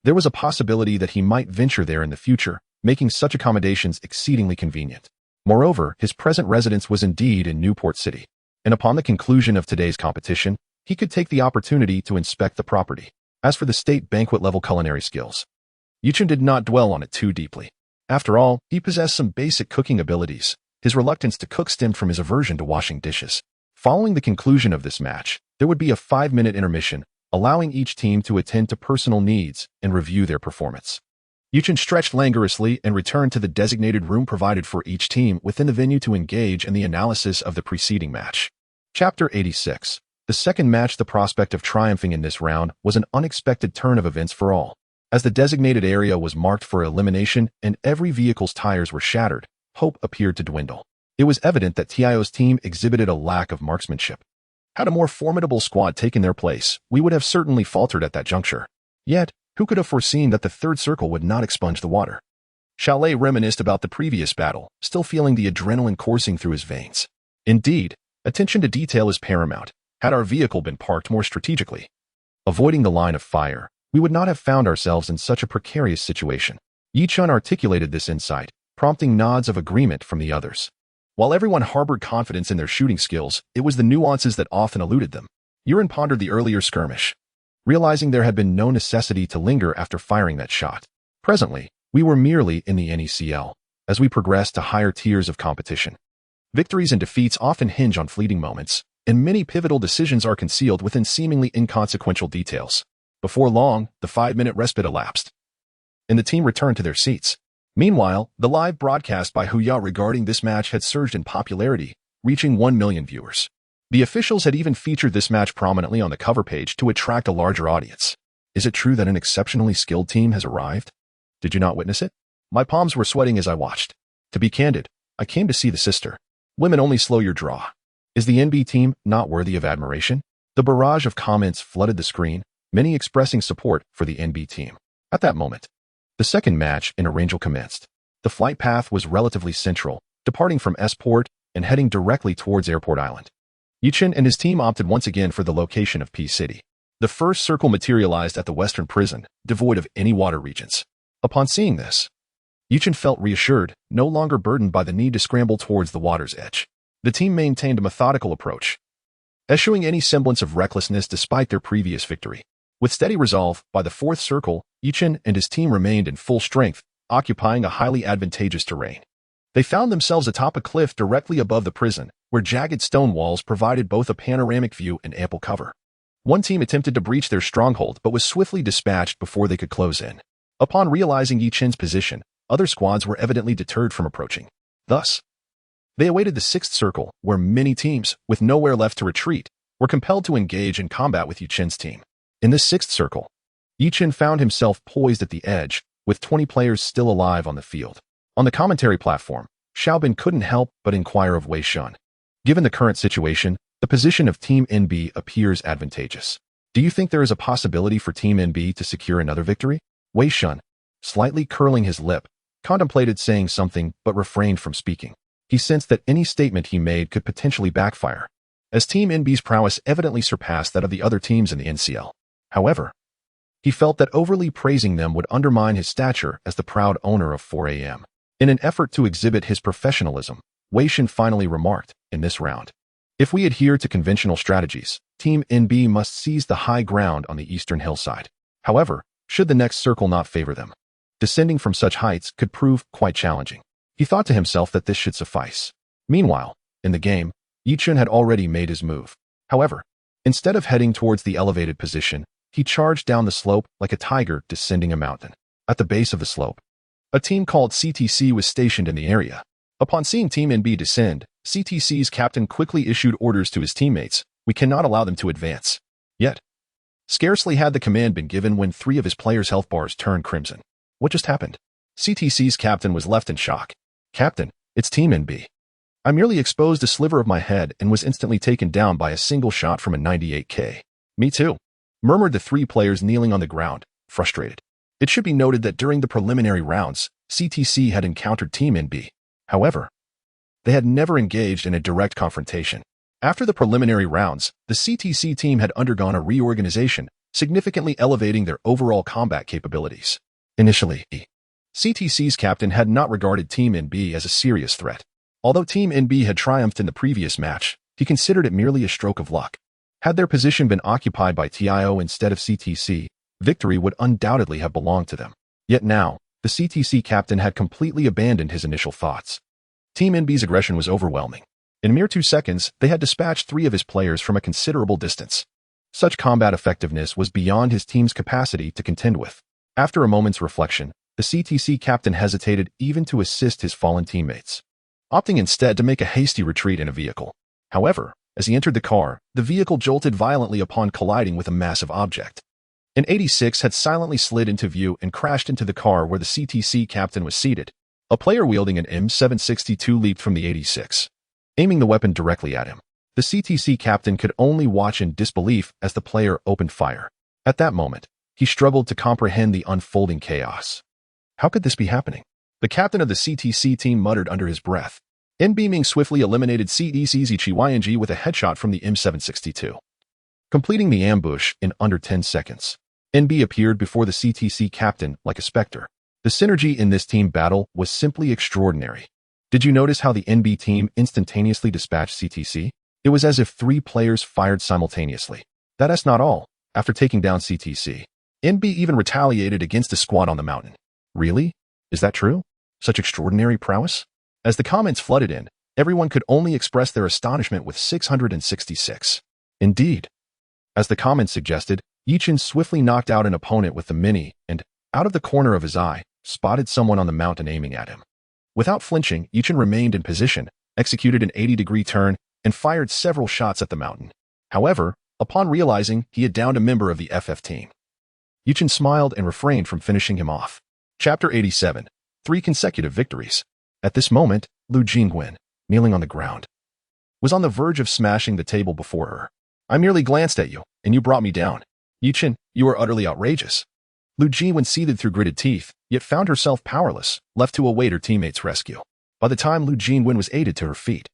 there was a possibility that he might venture there in the future, making such accommodations exceedingly convenient. Moreover, his present residence was indeed in Newport City, and upon the conclusion of today's competition, he could take the opportunity to inspect the property. As for the state banquet level culinary skills, Yichen did not dwell on it too deeply. After all, he possessed some basic cooking abilities. His reluctance to cook stemmed from his aversion to washing dishes. Following the conclusion of this match, there would be a 5-minute intermission, allowing each team to attend to personal needs and review their performance. Yichen stretched languorously and returned to the designated room provided for each team within the venue to engage in the analysis of the preceding match. Chapter 86. The second match. The prospect of triumphing in this round was an unexpected turn of events for all. As the designated area was marked for elimination and every vehicle's tires were shattered, hope appeared to dwindle. It was evident that TIO's team exhibited a lack of marksmanship. Had a more formidable squad taken their place, we would have certainly faltered at that juncture. Yet, who could have foreseen that the third circle would not expunge the water? Xiao Lei reminisced about the previous battle, still feeling the adrenaline coursing through his veins. Indeed, attention to detail is paramount. Had our vehicle been parked more strategically, avoiding the line of fire, we would not have found ourselves in such a precarious situation. Yichen articulated this insight, prompting nods of agreement from the others. While everyone harbored confidence in their shooting skills, it was the nuances that often eluded them. Yurin pondered the earlier skirmish, realizing there had been no necessity to linger after firing that shot. Presently, we were merely in the NECL, as we progressed to higher tiers of competition. Victories and defeats often hinge on fleeting moments, and many pivotal decisions are concealed within seemingly inconsequential details. Before long, the 5-minute respite elapsed, and the team returned to their seats. Meanwhile, the live broadcast by Huya regarding this match had surged in popularity, reaching 1 million viewers. The officials had even featured this match prominently on the cover page to attract a larger audience. Is it true that an exceptionally skilled team has arrived? Did you not witness it? My palms were sweating as I watched. To be candid, I came to see the sister. Women only slow your draw. Is the NB team not worthy of admiration? The barrage of comments flooded the screen, many expressing support for the NB team. At that moment, the second match in Arangel commenced. The flight path was relatively central, departing from S-Port and heading directly towards Airport Island. Yichin and his team opted once again for the location of P City. The first circle materialized at the western prison, devoid of any water regions. Upon seeing this, Yichin felt reassured, no longer burdened by the need to scramble towards the water's edge. The team maintained a methodical approach, eschewing any semblance of recklessness despite their previous victory. With steady resolve, by the fourth circle, Yichin and his team remained in full strength, occupying a highly advantageous terrain. They found themselves atop a cliff directly above the prison, where jagged stone walls provided both a panoramic view and ample cover. One team attempted to breach their stronghold but was swiftly dispatched before they could close in. Upon realizing Yichin's position, other squads were evidently deterred from approaching. Thus, they awaited the sixth circle, where many teams, with nowhere left to retreat, were compelled to engage in combat with Yichin's team. In this sixth circle, Yichin found himself poised at the edge, with 20 players still alive on the field. On the commentary platform, Xiaobin couldn't help but inquire of Wei Shun. Given the current situation, the position of Team NB appears advantageous. Do you think there is a possibility for Team NB to secure another victory? Wei Shun, slightly curling his lip, contemplated saying something but refrained from speaking. He sensed that any statement he made could potentially backfire, as Team NB's prowess evidently surpassed that of the other teams in the NCL. However, he felt that overly praising them would undermine his stature as the proud owner of 4AM. In an effort to exhibit his professionalism, Wei Shun finally remarked, in this round, if we adhere to conventional strategies, Team NB must seize the high ground on the eastern hillside. However, should the next circle not favor them, descending from such heights could prove quite challenging. He thought to himself that this should suffice. Meanwhile, in the game, Yichin had already made his move. However, instead of heading towards the elevated position, he charged down the slope like a tiger descending a mountain. At the base of the slope, a team called CTC was stationed in the area. Upon seeing Team NB descend, CTC's captain quickly issued orders to his teammates, "We cannot allow them to advance." Yet, scarcely had the command been given when 3 of his players' health bars turned crimson. What just happened? CTC's captain was left in shock. "Captain, it's Team NB. I merely exposed a sliver of my head and was instantly taken down by a single shot from a 98K. "Me too," murmured the 3 players kneeling on the ground, frustrated. It should be noted that during the preliminary rounds, CTC had encountered Team NB. However, they had never engaged in a direct confrontation. After the preliminary rounds, the CTC team had undergone a reorganization, significantly elevating their overall combat capabilities. Initially, CTC's captain had not regarded Team NB as a serious threat. Although Team NB had triumphed in the previous match, he considered it merely a stroke of luck. Had their position been occupied by TIO instead of CTC, victory would undoubtedly have belonged to them. Yet now, the CTC captain had completely abandoned his initial thoughts. Team NB's aggression was overwhelming. In mere 2 seconds, they had dispatched 3 of his players from a considerable distance. Such combat effectiveness was beyond his team's capacity to contend with. After a moment's reflection, the CTC captain hesitated even to assist his fallen teammates, opting instead to make a hasty retreat in a vehicle. However, as he entered the car, the vehicle jolted violently upon colliding with a massive object. An 86 had silently slid into view and crashed into the car where the CTC captain was seated. A player wielding an M762 leaped from the 86, aiming the weapon directly at him. The CTC captain could only watch in disbelief as the player opened fire. At that moment, he struggled to comprehend the unfolding chaos. How could this be happening? The captain of the CTC team muttered under his breath. NB swiftly eliminated CTC's Ichi with a headshot from the M762, completing the ambush in under 10 seconds. NB appeared before the CTC captain like a specter. The synergy in this team battle was simply extraordinary. Did you notice how the NB team instantaneously dispatched CTC? It was as if 3 players fired simultaneously. That's not all. After taking down CTC, NB even retaliated against a squad on the mountain. Really? Is that true? Such extraordinary prowess? As the comments flooded in, everyone could only express their astonishment with 666. Indeed. As the comments suggested, Yichin swiftly knocked out an opponent with the mini and, out of the corner of his eye, spotted someone on the mountain aiming at him. Without flinching, Yichin remained in position, executed an 80-degree turn, and fired several shots at the mountain. However, upon realizing he had downed a member of the FF team, Yichin smiled and refrained from finishing him off. Chapter 87. 3 consecutive victories. At this moment, Lu Jingwen, kneeling on the ground, was on the verge of smashing the table before her. I merely glanced at you, and you brought me down. Yichen, you are utterly outrageous. Lu Jingwen seethed through gritted teeth, yet found herself powerless, left to await her teammates' rescue. By the time Lu Jingwen was aided to her feet,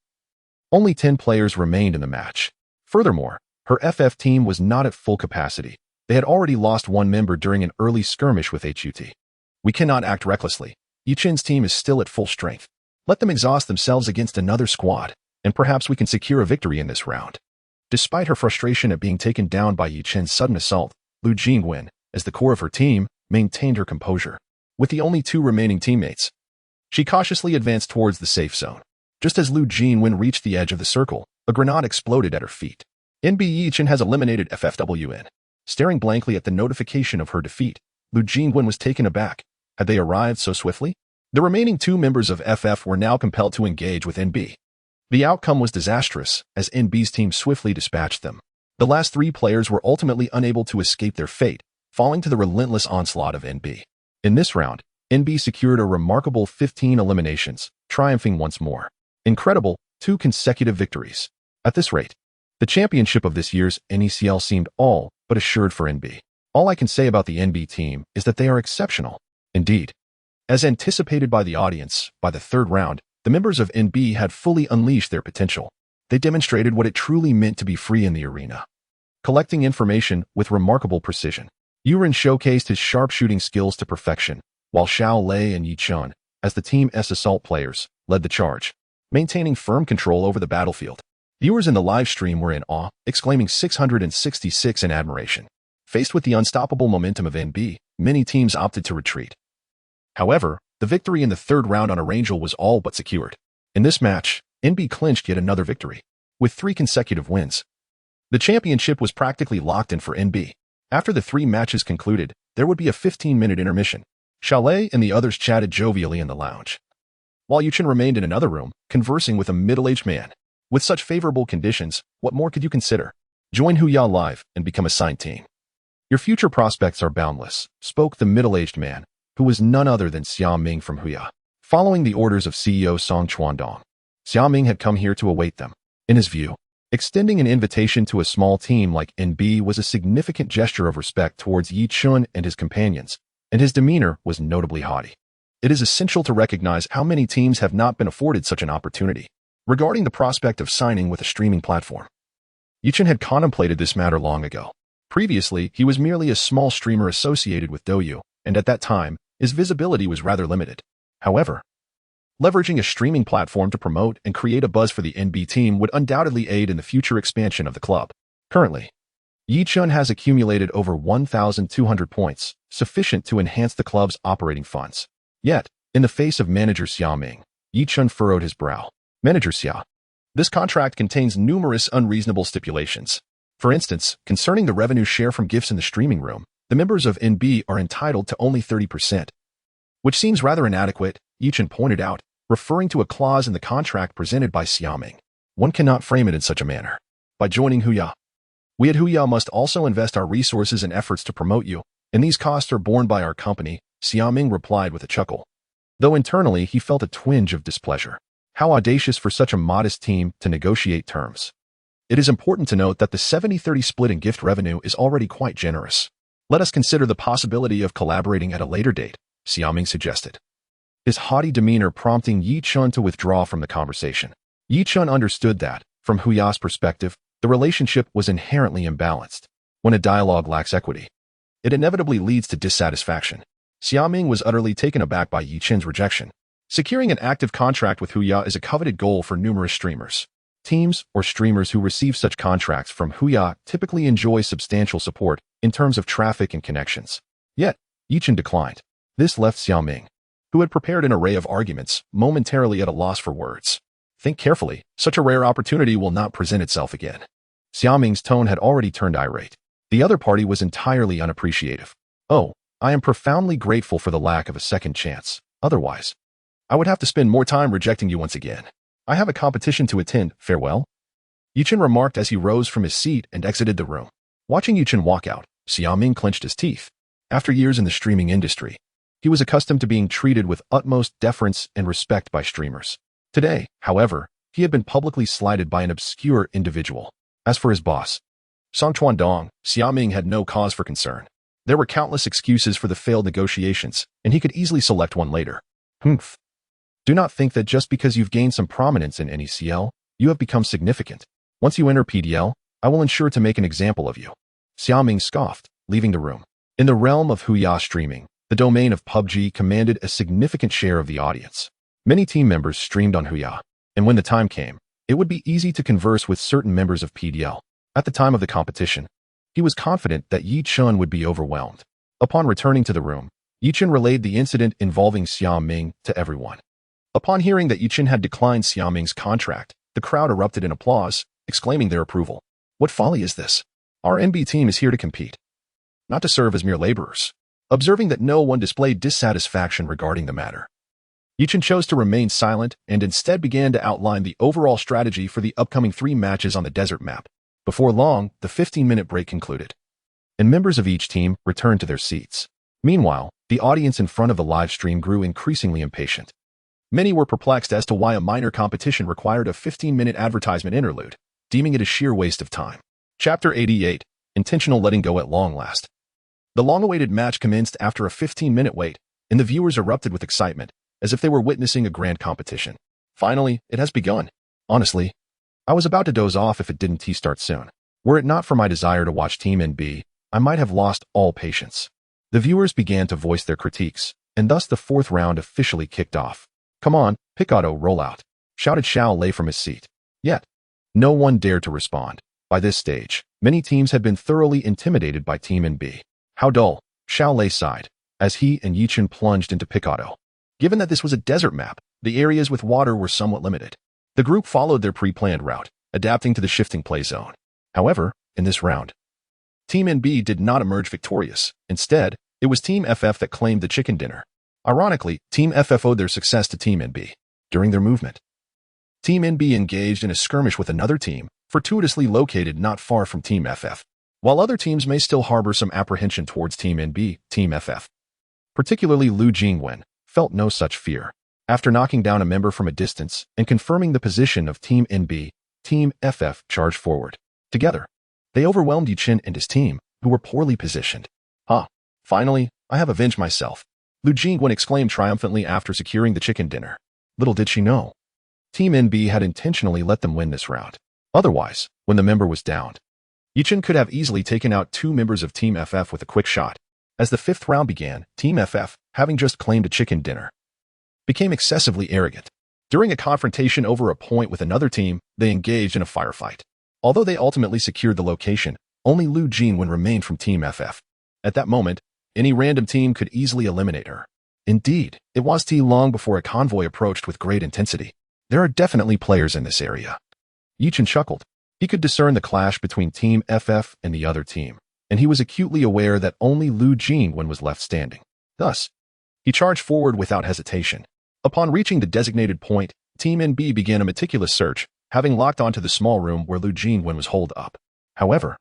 only 10 players remained in the match. Furthermore, her FF team was not at full capacity. They had already lost one member during an early skirmish with HUT. We cannot act recklessly. Yichen's team is still at full strength. Let them exhaust themselves against another squad, and perhaps we can secure a victory in this round. Despite her frustration at being taken down by Yichen's sudden assault, Lu Jingwen, as the core of her team, maintained her composure. With the only 2 remaining teammates, she cautiously advanced towards the safe zone. Just as Lu Jingwen reached the edge of the circle, a grenade exploded at her feet. NB Yichen has eliminated FFWN. Staring blankly at the notification of her defeat, Lu Jingwen was taken aback. Had they arrived so swiftly? The remaining 2 members of FF were now compelled to engage with NB. The outcome was disastrous, as NB's team swiftly dispatched them. The last 3 players were ultimately unable to escape their fate, falling to the relentless onslaught of NB. In this round, NB secured a remarkable 15 eliminations, triumphing once more. Incredible, 2 consecutive victories. At this rate, the championship of this year's NECL seemed all but assured for NB. All I can say about the NB team is that they are exceptional. Indeed, as anticipated by the audience, by the 3rd round, the members of NB had fully unleashed their potential. They demonstrated what it truly meant to be free in the arena, collecting information with remarkable precision. Yuren showcased his sharpshooting skills to perfection, while Xiao Lei and Yi Chun, as the Team S assault players, led the charge, maintaining firm control over the battlefield. Viewers in the live stream were in awe, exclaiming 666 in admiration. Faced with the unstoppable momentum of NB, many teams opted to retreat. However, the victory in the 3rd round on Arangel was all but secured. In this match, NB clinched yet another victory, with 3 consecutive wins. The championship was practically locked in for NB. After the 3 matches concluded, there would be a 15-minute intermission. Chalet and the others chatted jovially in the lounge, while Yuchen remained in another room, conversing with a middle-aged man. With such favorable conditions, what more could you consider? Join Huya Live and become a signed team. Your future prospects are boundless, spoke the middle-aged man, who was none other than Xia Ming from Huya. Following the orders of CEO Song Chuandong, Xia Ming had come here to await them. In his view, extending an invitation to a small team like NB was a significant gesture of respect towards Yi Chun and his companions, and his demeanor was notably haughty. It is essential to recognize how many teams have not been afforded such an opportunity. Regarding the prospect of signing with a streaming platform, Yichen had contemplated this matter long ago. Previously, he was merely a small streamer associated with Douyu, and at that time, his visibility was rather limited. However, leveraging a streaming platform to promote and create a buzz for the NB team would undoubtedly aid in the future expansion of the club. Currently, Yi Chun has accumulated over 1,200 points, sufficient to enhance the club's operating funds. Yet, in the face of manager Xia Ming, Yi Chun furrowed his brow. Manager Xia, this contract contains numerous unreasonable stipulations. For instance, concerning the revenue share from gifts in the streaming room, the members of NB are entitled to only 30%, which seems rather inadequate, Yi Chun pointed out, referring to a clause in the contract presented by Xia Ming. One cannot frame it in such a manner. By joining Huya, we at Huya must also invest our resources and efforts to promote you, and these costs are borne by our company, Xia Ming replied with a chuckle. Though internally he felt a twinge of displeasure. How audacious for such a modest team to negotiate terms. It is important to note that the 70-30 split in gift revenue is already quite generous. Let us consider the possibility of collaborating at a later date, Xia Ming suggested, his haughty demeanor prompting Yi Chun to withdraw from the conversation. Yi Chun understood that, from Huya's perspective, the relationship was inherently imbalanced. When a dialogue lacks equity, it inevitably leads to dissatisfaction. Xia Ming was utterly taken aback by Yi Chun's rejection. Securing an active contract with Huya is a coveted goal for numerous streamers. Teams or streamers who receive such contracts from Huya typically enjoy substantial support in terms of traffic and connections. Yet, Yi Chun declined. This left Xia Ming, who had prepared an array of arguments, momentarily at a loss for words. Think carefully, such a rare opportunity will not present itself again. Xia Ming's tone had already turned irate. The other party was entirely unappreciative. Oh, I am profoundly grateful for the lack of a second chance. Otherwise, I would have to spend more time rejecting you once again. I have a competition to attend. Farewell. Yi Chun remarked as he rose from his seat and exited the room. Watching Yi Chun walk out, Xia Ming clenched his teeth. After years in the streaming industry, he was accustomed to being treated with utmost deference and respect by streamers. Today, however, he had been publicly slighted by an obscure individual. As for his boss, Song Chuandong, Xiaoming had no cause for concern. There were countless excuses for the failed negotiations, and he could easily select one later. Humph. Do not think that just because you've gained some prominence in NECL, you have become significant. Once you enter PDL, I will ensure to make an example of you. Xiaoming scoffed, leaving the room. In the realm of Huya streaming, the domain of PUBG commanded a significant share of the audience. Many team members streamed on Huya, and when the time came, it would be easy to converse with certain members of PDL. At the time of the competition, he was confident that Yi Chun would be overwhelmed. Upon returning to the room, Yi Chun relayed the incident involving Xiaoming to everyone. Upon hearing that Yi Chun had declined Xiaoming's contract, the crowd erupted in applause, exclaiming their approval. What folly is this? Our NB team is here to compete, not to serve as mere laborers. Observing that no one displayed dissatisfaction regarding the matter, Yi Chun chose to remain silent and instead began to outline the overall strategy for the upcoming 3 matches on the desert map. Before long, the 15-minute break concluded, and members of each team returned to their seats. Meanwhile, the audience in front of the live stream grew increasingly impatient. Many were perplexed as to why a minor competition required a 15-minute advertisement interlude, deeming it a sheer waste of time. Chapter 88, Intentional Letting Go at Long Last. The long-awaited match commenced after a 15-minute wait, and the viewers erupted with excitement, as if they were witnessing a grand competition. Finally, it has begun. Honestly, I was about to doze off if it didn't start soon. Were it not for my desire to watch Team NB, I might have lost all patience. The viewers began to voice their critiques, and thus the 4th round officially kicked off. Come on, Picado, roll out, shouted Xiao Lei from his seat. Yet, no one dared to respond. By this stage, many teams had been thoroughly intimidated by Team NB. How dull, Xiao Lei sighed, as he and Yi Chun plunged into Picado. Given that this was a desert map, the areas with water were somewhat limited. The group followed their pre-planned route, adapting to the shifting play zone. However, in this round, Team NB did not emerge victorious. Instead, it was Team FF that claimed the chicken dinner. Ironically, Team FF owed their success to Team NB. During their movement, Team NB engaged in a skirmish with another team, fortuitously located not far from Team FF. While other teams may still harbor some apprehension towards Team NB, Team FF, particularly Lu Jingwen, felt no such fear. After knocking down a member from a distance and confirming the position of Team NB, Team FF charged forward. Together, they overwhelmed Yi Chun and his team, who were poorly positioned. Finally, I have avenged myself, Lu Jingwen exclaimed triumphantly after securing the chicken dinner. Little did she know, Team NB had intentionally let them win this round. Otherwise, when the member was downed, Yi Chun could have easily taken out 2 members of Team FF with a quick shot. As the 5th round began, Team FF, having just claimed a chicken dinner, became excessively arrogant. During a confrontation over a point with another team, they engaged in a firefight. Although they ultimately secured the location, only Lu Jingwen remained from Team FF. At that moment, any random team could easily eliminate her. Indeed, it was too long before a convoy approached with great intensity. There are definitely players in this area. Yi Chun chuckled. He could discern the clash between Team FF and the other team, and he was acutely aware that only Lu Jingwen was left standing. Thus, he charged forward without hesitation. Upon reaching the designated point, Team NB began a meticulous search, having locked onto the small room where Lu Jingwen was holed up. However,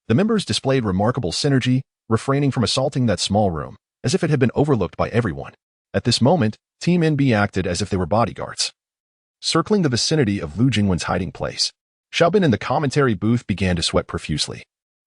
the members displayed remarkable synergy, refraining from assaulting that small room, as if it had been overlooked by everyone. At this moment, Team NB acted as if they were bodyguards, circling the vicinity of Lu Jingwen's hiding place. Xiaobin in the commentary booth began to sweat profusely,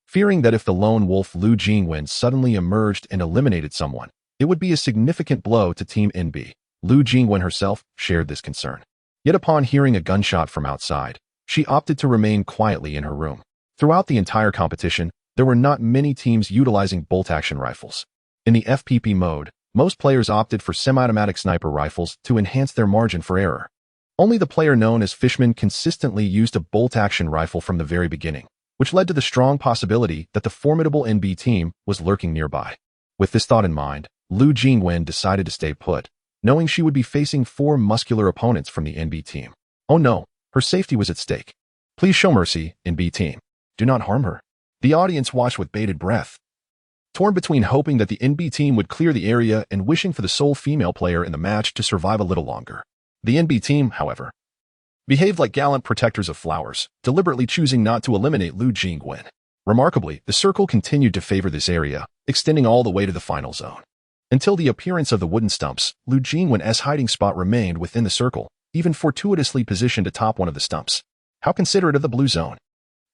fearing that if the lone wolf Lu Jingwen suddenly emerged and eliminated someone, it would be a significant blow to Team NB. Lu Jingwen herself shared this concern. Yet upon hearing a gunshot from outside, she opted to remain quietly in her room. Throughout the entire competition, there were not many teams utilizing bolt-action rifles. In the FPP mode, most players opted for semi-automatic sniper rifles to enhance their margin for error. Only the player known as Fishman consistently used a bolt-action rifle from the very beginning, which led to the strong possibility that the formidable NB team was lurking nearby. With this thought in mind, Lu Jingwen decided to stay put, knowing she would be facing 4 muscular opponents from the NB team. Oh no, her safety was at stake. Please show mercy, NB team. Do not harm her. The audience watched with bated breath, torn between hoping that the NB team would clear the area and wishing for the sole female player in the match to survive a little longer. The NB team, however, behaved like gallant protectors of flowers, deliberately choosing not to eliminate Lu Jingwen. Remarkably, the circle continued to favor this area, extending all the way to the final zone. Until the appearance of the wooden stumps, Lu Jingwen's hiding spot remained within the circle, even fortuitously positioned atop one of the stumps. How considerate of the blue zone.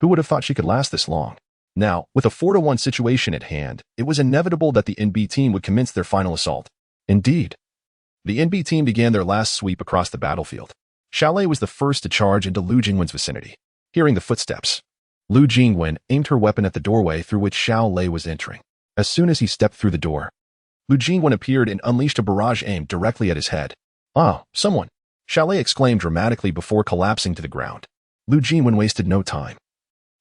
Who would have thought she could last this long? Now, with a 4-1 situation at hand, it was inevitable that the NB team would commence their final assault. Indeed, the NB team began their last sweep across the battlefield. Xiaolei was the first to charge into Lu Jingwen's vicinity. Hearing the footsteps, Lu Jingwen aimed her weapon at the doorway through which Xiaolei was entering. As soon as he stepped through the door, Lu Jingwen appeared and unleashed a barrage aimed directly at his head. "Ah, someone!" Xiaolei exclaimed dramatically before collapsing to the ground. Lu Jingwen wasted no time.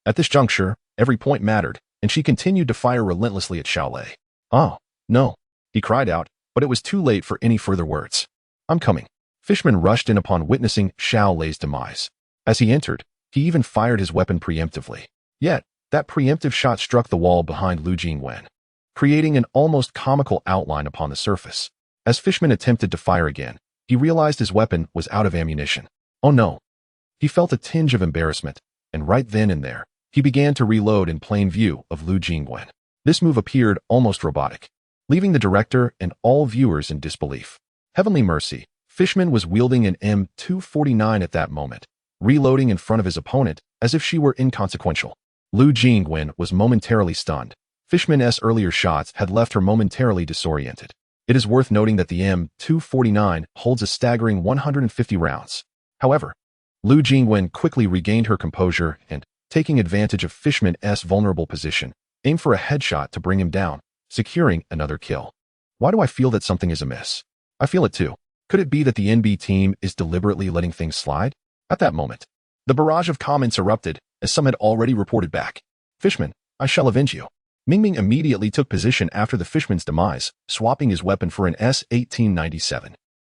At this juncture, every point mattered, and she continued to fire relentlessly at Xiaolei. "Oh, no," he cried out, but it was too late for any further words. "I'm coming." Fishman rushed in upon witnessing Xiaolei's demise. As he entered, he even fired his weapon preemptively. Yet, that preemptive shot struck the wall behind Lu Jingwen, creating an almost comical outline upon the surface. As Fishman attempted to fire again, he realized his weapon was out of ammunition. Oh no! He felt a tinge of embarrassment, and right then and there, he began to reload in plain view of Lu Jingwen. This move appeared almost robotic, leaving the director and all viewers in disbelief. Heavenly mercy, Fishman was wielding an M249 at that moment, reloading in front of his opponent as if she were inconsequential. Lu Jingwen was momentarily stunned. Fishman's earlier shots had left her momentarily disoriented. It is worth noting that the M249 holds a staggering 150 rounds. However, Lu Jingwen quickly regained her composure and, taking advantage of Fishman's vulnerable position, aimed for a headshot to bring him down, securing another kill. Why do I feel that something is amiss? I feel it too. Could it be that the NB team is deliberately letting things slide? At that moment, the barrage of comments erupted, as some had already reported back. "Fishman, I shall avenge you." Mingming immediately took position after the Fishman's demise, swapping his weapon for an S-1897.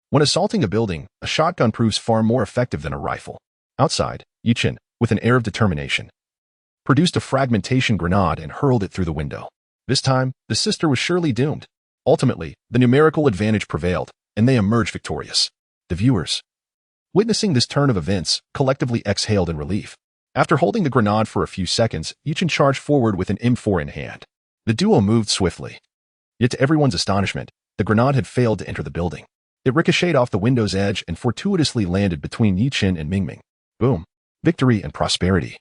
When assaulting a building, a shotgun proves far more effective than a rifle. Outside, Yichen, with an air of determination, produced a fragmentation grenade and hurled it through the window. This time, the sister was surely doomed. Ultimately, the numerical advantage prevailed, and they emerged victorious. The viewers, witnessing this turn of events, collectively exhaled in relief. After holding the grenade for a few seconds, Yichen charged forward with an M4 in hand. The duo moved swiftly. Yet to everyone's astonishment, the grenade had failed to enter the building. It ricocheted off the window's edge and fortuitously landed between Yichen and Mingming. Boom. Victory and prosperity.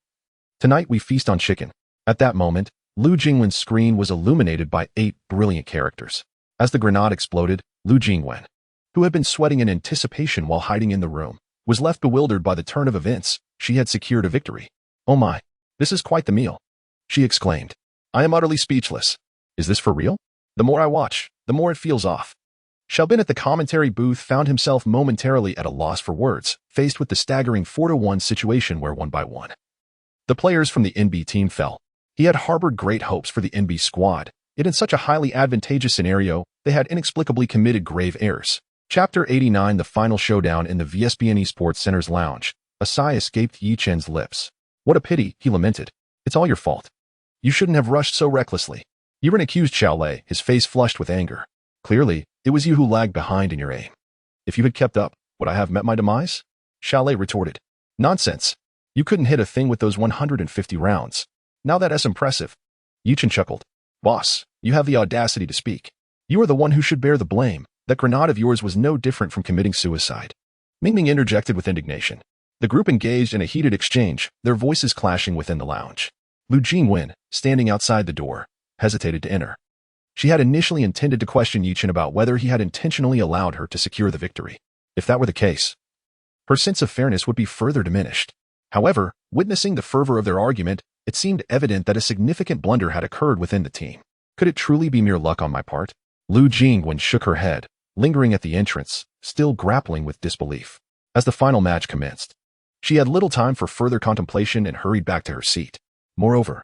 Tonight we feast on chicken. At that moment, Lu Jingwen's screen was illuminated by 8 brilliant characters. As the grenade exploded, Lu Jingwen, who had been sweating in anticipation while hiding in the room, was left bewildered by the turn of events. She had secured a victory. "Oh my, this is quite the meal," she exclaimed. "I am utterly speechless. Is this for real? The more I watch, the more it feels off." Xiaobin at the commentary booth found himself momentarily at a loss for words, faced with the staggering 4-1 situation where one by one, the players from the NB team fell. He had harbored great hopes for the NB squad, yet in such a highly advantageous scenario, they had inexplicably committed grave errors. Chapter 89 The Final Showdown in the VSBN Esports Center's lounge. A sigh escaped Yichen's lips. "What a pity," he lamented. "It's all your fault. You shouldn't have rushed so recklessly." Yiren accused Xiaolei, his face flushed with anger. "Clearly, it was you who lagged behind in your aim. If you had kept up, would I have met my demise?" Xiaolei retorted. "Nonsense. You couldn't hit a thing with those 150 rounds. Now that's impressive." Yichen chuckled. "Boss, you have the audacity to speak. You are the one who should bear the blame. That grenade of yours was no different from committing suicide." Mingming interjected with indignation. The group engaged in a heated exchange, their voices clashing within the lounge. Lu Jingwen, standing outside the door, hesitated to enter. She had initially intended to question Yichen about whether he had intentionally allowed her to secure the victory. If that were the case, her sense of fairness would be further diminished. However, witnessing the fervor of their argument, it seemed evident that a significant blunder had occurred within the team. Could it truly be mere luck on my part? Lu Jingwen shook her head, lingering at the entrance, still grappling with disbelief. As the final match commenced, she had little time for further contemplation and hurried back to her seat. Moreover,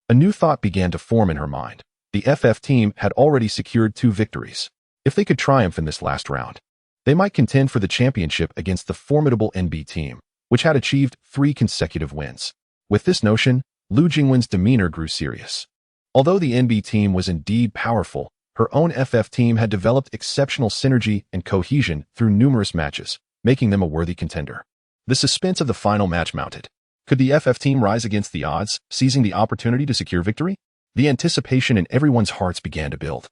a new thought began to form in her mind. The FF team had already secured 2 victories. If they could triumph in this last round, they might contend for the championship against the formidable NB team, which had achieved 3 consecutive wins. With this notion, Lu Jingwen's demeanor grew serious. Although the NB team was indeed powerful, her own FF team had developed exceptional synergy and cohesion through numerous matches, making them a worthy contender. The suspense of the final match mounted. Could the FF team rise against the odds, seizing the opportunity to secure victory? The anticipation in everyone's hearts began to build,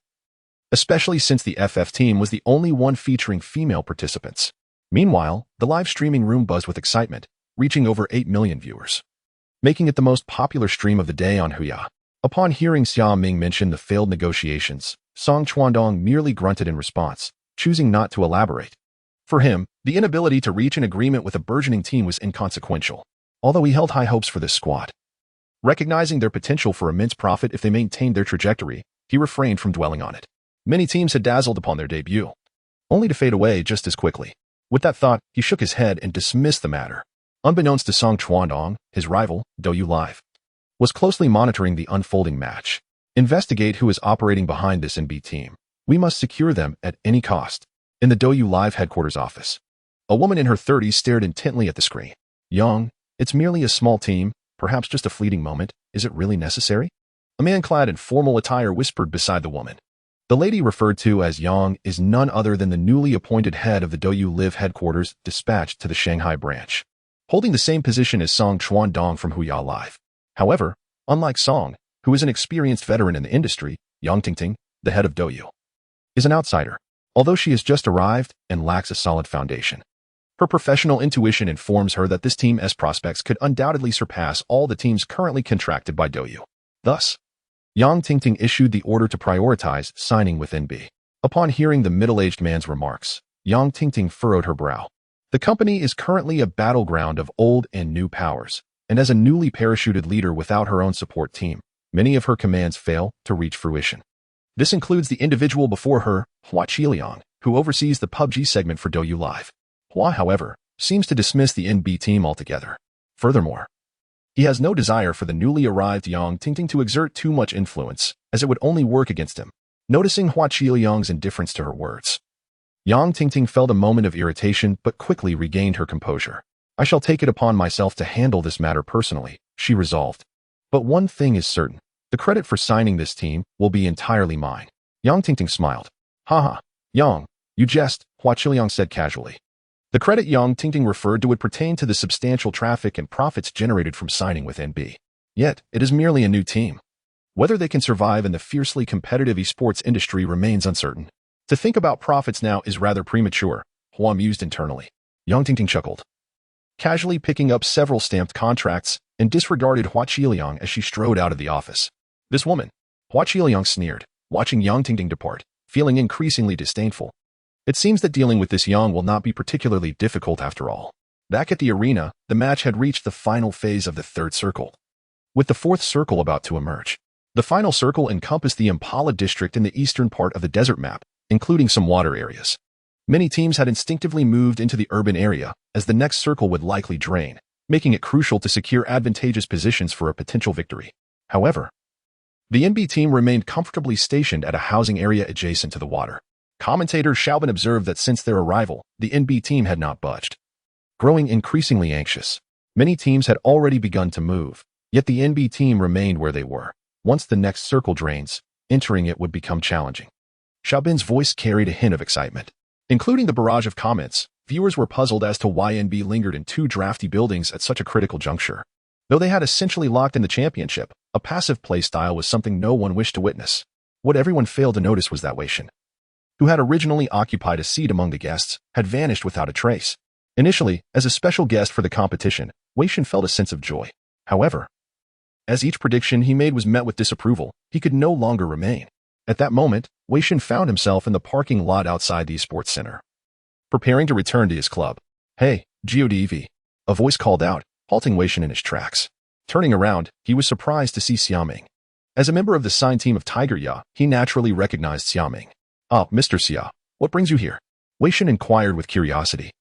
especially since the FF team was the only one featuring female participants. Meanwhile, the live streaming room buzzed with excitement, reaching over 8 million viewers, making it the most popular stream of the day on Huya. Upon hearing Xia Ming mention the failed negotiations, Song Chuandong merely grunted in response, choosing not to elaborate. For him, the inability to reach an agreement with a burgeoning team was inconsequential, although he held high hopes for this squad. Recognizing their potential for immense profit if they maintained their trajectory, he refrained from dwelling on it. Many teams had dazzled upon their debut, only to fade away just as quickly. With that thought, he shook his head and dismissed the matter. Unbeknownst to Song Chuandong, his rival, Douyu Live, was closely monitoring the unfolding match. Investigate who is operating behind this NB team. We must secure them at any cost. In the Douyu Live headquarters office, a woman in her 30s stared intently at the screen. Young, it's merely a small team, perhaps just a fleeting moment. Is it really necessary? A man clad in formal attire whispered beside the woman. The lady referred to as Yang is none other than the newly appointed head of the Douyu Live headquarters dispatched to the Shanghai branch, holding the same position as Song Chuandong from Huya Live. However, unlike Song, who is an experienced veteran in the industry, Yang Tingting, the head of Douyu, is an outsider, although she has just arrived and lacks a solid foundation. Her professional intuition informs her that this team's prospects could undoubtedly surpass all the teams currently contracted by Douyu. Thus, Yang Tingting issued the order to prioritize signing with NB. Upon hearing the middle-aged man's remarks, Yang Tingting furrowed her brow. The company is currently a battleground of old and new powers, and as a newly parachuted leader without her own support team, many of her commands fail to reach fruition. This includes the individual before her, Hua Qiliang, who oversees the PUBG segment for Douyu Live. Hua, however, seems to dismiss the NB team altogether. Furthermore, he has no desire for the newly arrived Yang Tingting to exert too much influence, as it would only work against him. Noticing Hua Qiliang's indifference to her words, Yang Tingting felt a moment of irritation but quickly regained her composure. I shall take it upon myself to handle this matter personally, she resolved. But one thing is certain. The credit for signing this team will be entirely mine. Yang Tingting smiled. Haha, Yang, you jest, Hua Qiliang said casually. The credit Yang Tingting referred to would pertain to the substantial traffic and profits generated from signing with NB. Yet, it is merely a new team. Whether they can survive in the fiercely competitive esports industry remains uncertain. To think about profits now is rather premature, Hua mused internally. Yang Tingting chuckled, casually picking up several stamped contracts, and disregarded Hua Qiliang as she strode out of the office. This woman, Hua Qiliang sneered, watching Yang Tingting depart, feeling increasingly disdainful. It seems that dealing with this Yang will not be particularly difficult after all. Back at the arena, the match had reached the final phase of the third circle, with the fourth circle about to emerge. The final circle encompassed the Impala district in the eastern part of the desert map, including some water areas. Many teams had instinctively moved into the urban area, as the next circle would likely drain, making it crucial to secure advantageous positions for a potential victory. However, the NB team remained comfortably stationed at a housing area adjacent to the water. Commentator Xiaobin observed that since their arrival, the NB team had not budged. Growing increasingly anxious, many teams had already begun to move, yet the NB team remained where they were. Once the next circle drains, entering it would become challenging. Xiaobin's voice carried a hint of excitement. Including the barrage of comments, viewers were puzzled as to why NB lingered in two drafty buildings at such a critical juncture. Though they had essentially locked in the championship, a passive play style was something no one wished to witness. What everyone failed to notice was that Wei Shen, who had originally occupied a seat among the guests, had vanished without a trace. Initially, as a special guest for the competition, Wei Shen felt a sense of joy. However, as each prediction he made was met with disapproval, he could no longer remain. At that moment, Wei Shen found himself in the parking lot outside the Esports Center, preparing to return to his club. Hey, GODV, a voice called out, halting Wei Shen in his tracks. Turning around, he was surprised to see Xia Ming. As a member of the sign team of Tiger Ya, he naturally recognized Xia Ming. Ah, Mr. Xia, what brings you here? Wei Shen inquired with curiosity.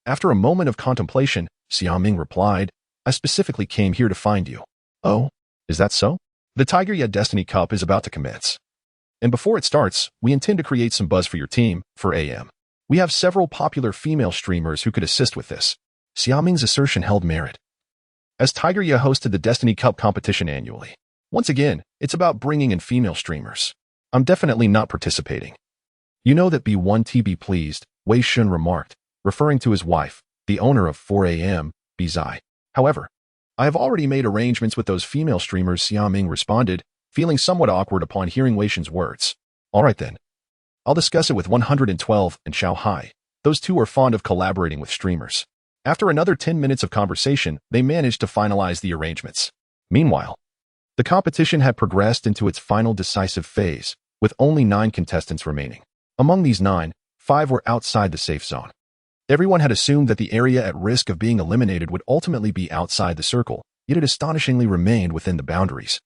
After a moment of contemplation, Xia Ming replied, I specifically came here to find you. Oh, is that so? The Tiger Ya Destiny Cup is about to commence. And before it starts, we intend to create some buzz for your team, for AM. We have several popular female streamers who could assist with this. Xia Ming's assertion held merit, as Tiger Ya hosted the Destiny Cup competition annually. Once again, it's about bringing in female streamers. I'm definitely not participating. You know that B1T be pleased, Wei Shen remarked, referring to his wife, the owner of 4AM, Bizai. However, I have already made arrangements with those female streamers, Xia Ming responded, feeling somewhat awkward upon hearing Wei Shen's words. All right then. I'll discuss it with 112 and Xiao Hai, Those two are fond of collaborating with streamers. After another 10 minutes of conversation, they managed to finalize the arrangements. Meanwhile, the competition had progressed into its final decisive phase, with only 9 contestants remaining. Among these 9, 5 were outside the safe zone. Everyone had assumed that the area at risk of being eliminated would ultimately be outside the circle, yet it astonishingly remained within the boundaries.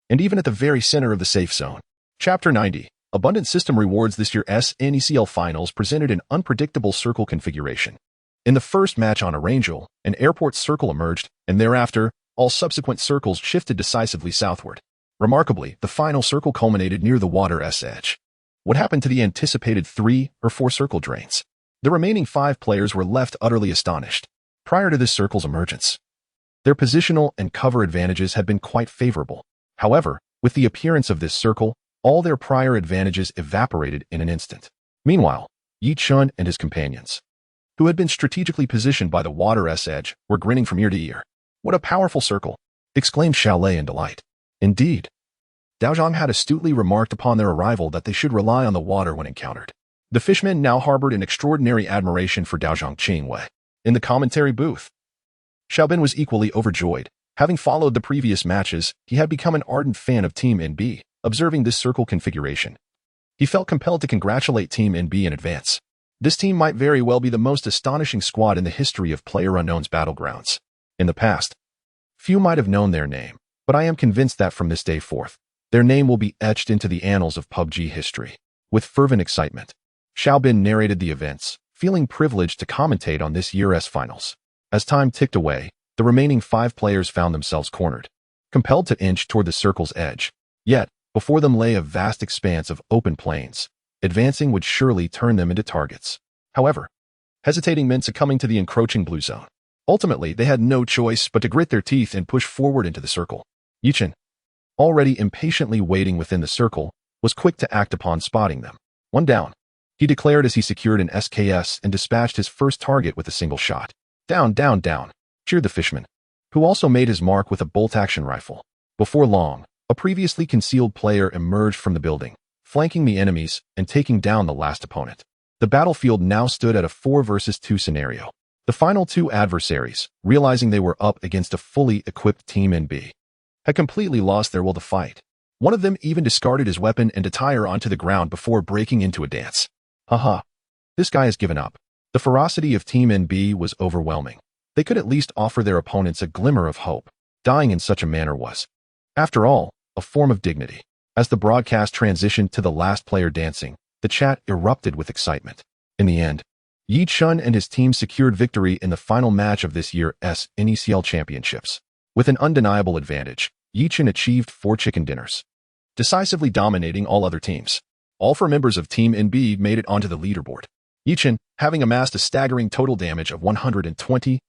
And even at the very center of the safe zone. Chapter 90. Abundant System Rewards. This year's NECL Finals presented an unpredictable circle configuration. In the first match on Arangel, an airport circle emerged, and thereafter, all subsequent circles shifted decisively southward. Remarkably, the final circle culminated near the water's edge. What happened to the anticipated 3 or 4 circle drains? The remaining 5 players were left utterly astonished. Prior to this circle's emergence, their positional and cover advantages had been quite favorable. However, with the appearance of this circle, all their prior advantages evaporated in an instant. Meanwhile, Yi Chun and his companions, who had been strategically positioned by the water's edge, were grinning from ear to ear. "What a powerful circle!" exclaimed Xiaolei in delight. Indeed, Daozhong had astutely remarked upon their arrival that they should rely on the water when encountered. The fishmen now harbored an extraordinary admiration for Daozhong Qingwei. In the commentary booth, Xiaobin was equally overjoyed. Having followed the previous matches, he had become an ardent fan of Team NB. Observing this circle configuration, he felt compelled to congratulate Team NB in advance. This team might very well be the most astonishing squad in the history of PlayerUnknown's battlegrounds. In the past, few might have known their name, but I am convinced that from this day forth, their name will be etched into the annals of PUBG history. With fervent excitement, Xiaobin narrated the events, feeling privileged to commentate on this year's finals. As time ticked away, the remaining 5 players found themselves cornered, compelled to inch toward the circle's edge. Yet, before them lay a vast expanse of open plains. Advancing would surely turn them into targets. However, hesitating meant succumbing to the encroaching blue zone. Ultimately, they had no choice but to grit their teeth and push forward into the circle. Yichen, already impatiently waiting within the circle, was quick to act upon spotting them. "One down," he declared as he secured an SKS and dispatched his first target with a single shot. "Down, down, down," cheered the fishman, who also made his mark with a bolt-action rifle. Before long, a previously concealed player emerged from the building, flanking the enemies and taking down the last opponent. The battlefield now stood at a 4 versus 2 scenario. The final 2 adversaries, realizing they were up against a fully equipped Team NB, had completely lost their will to fight. One of them even discarded his weapon and attire onto the ground before breaking into a dance. Haha, this guy has given up. The ferocity of Team NB was overwhelming. They could at least offer their opponents a glimmer of hope. Dying in such a manner was, after all, a form of dignity. As the broadcast transitioned to the last player dancing, the chat erupted with excitement. In the end, Yi Chun and his team secured victory in the final match of this year's NECL Championships. With an undeniable advantage, Yi Chun achieved 4 chicken dinners, decisively dominating all other teams. All 4 members of Team NB made it onto the leaderboard. Yi Chun, having amassed a staggering total damage of 120,000,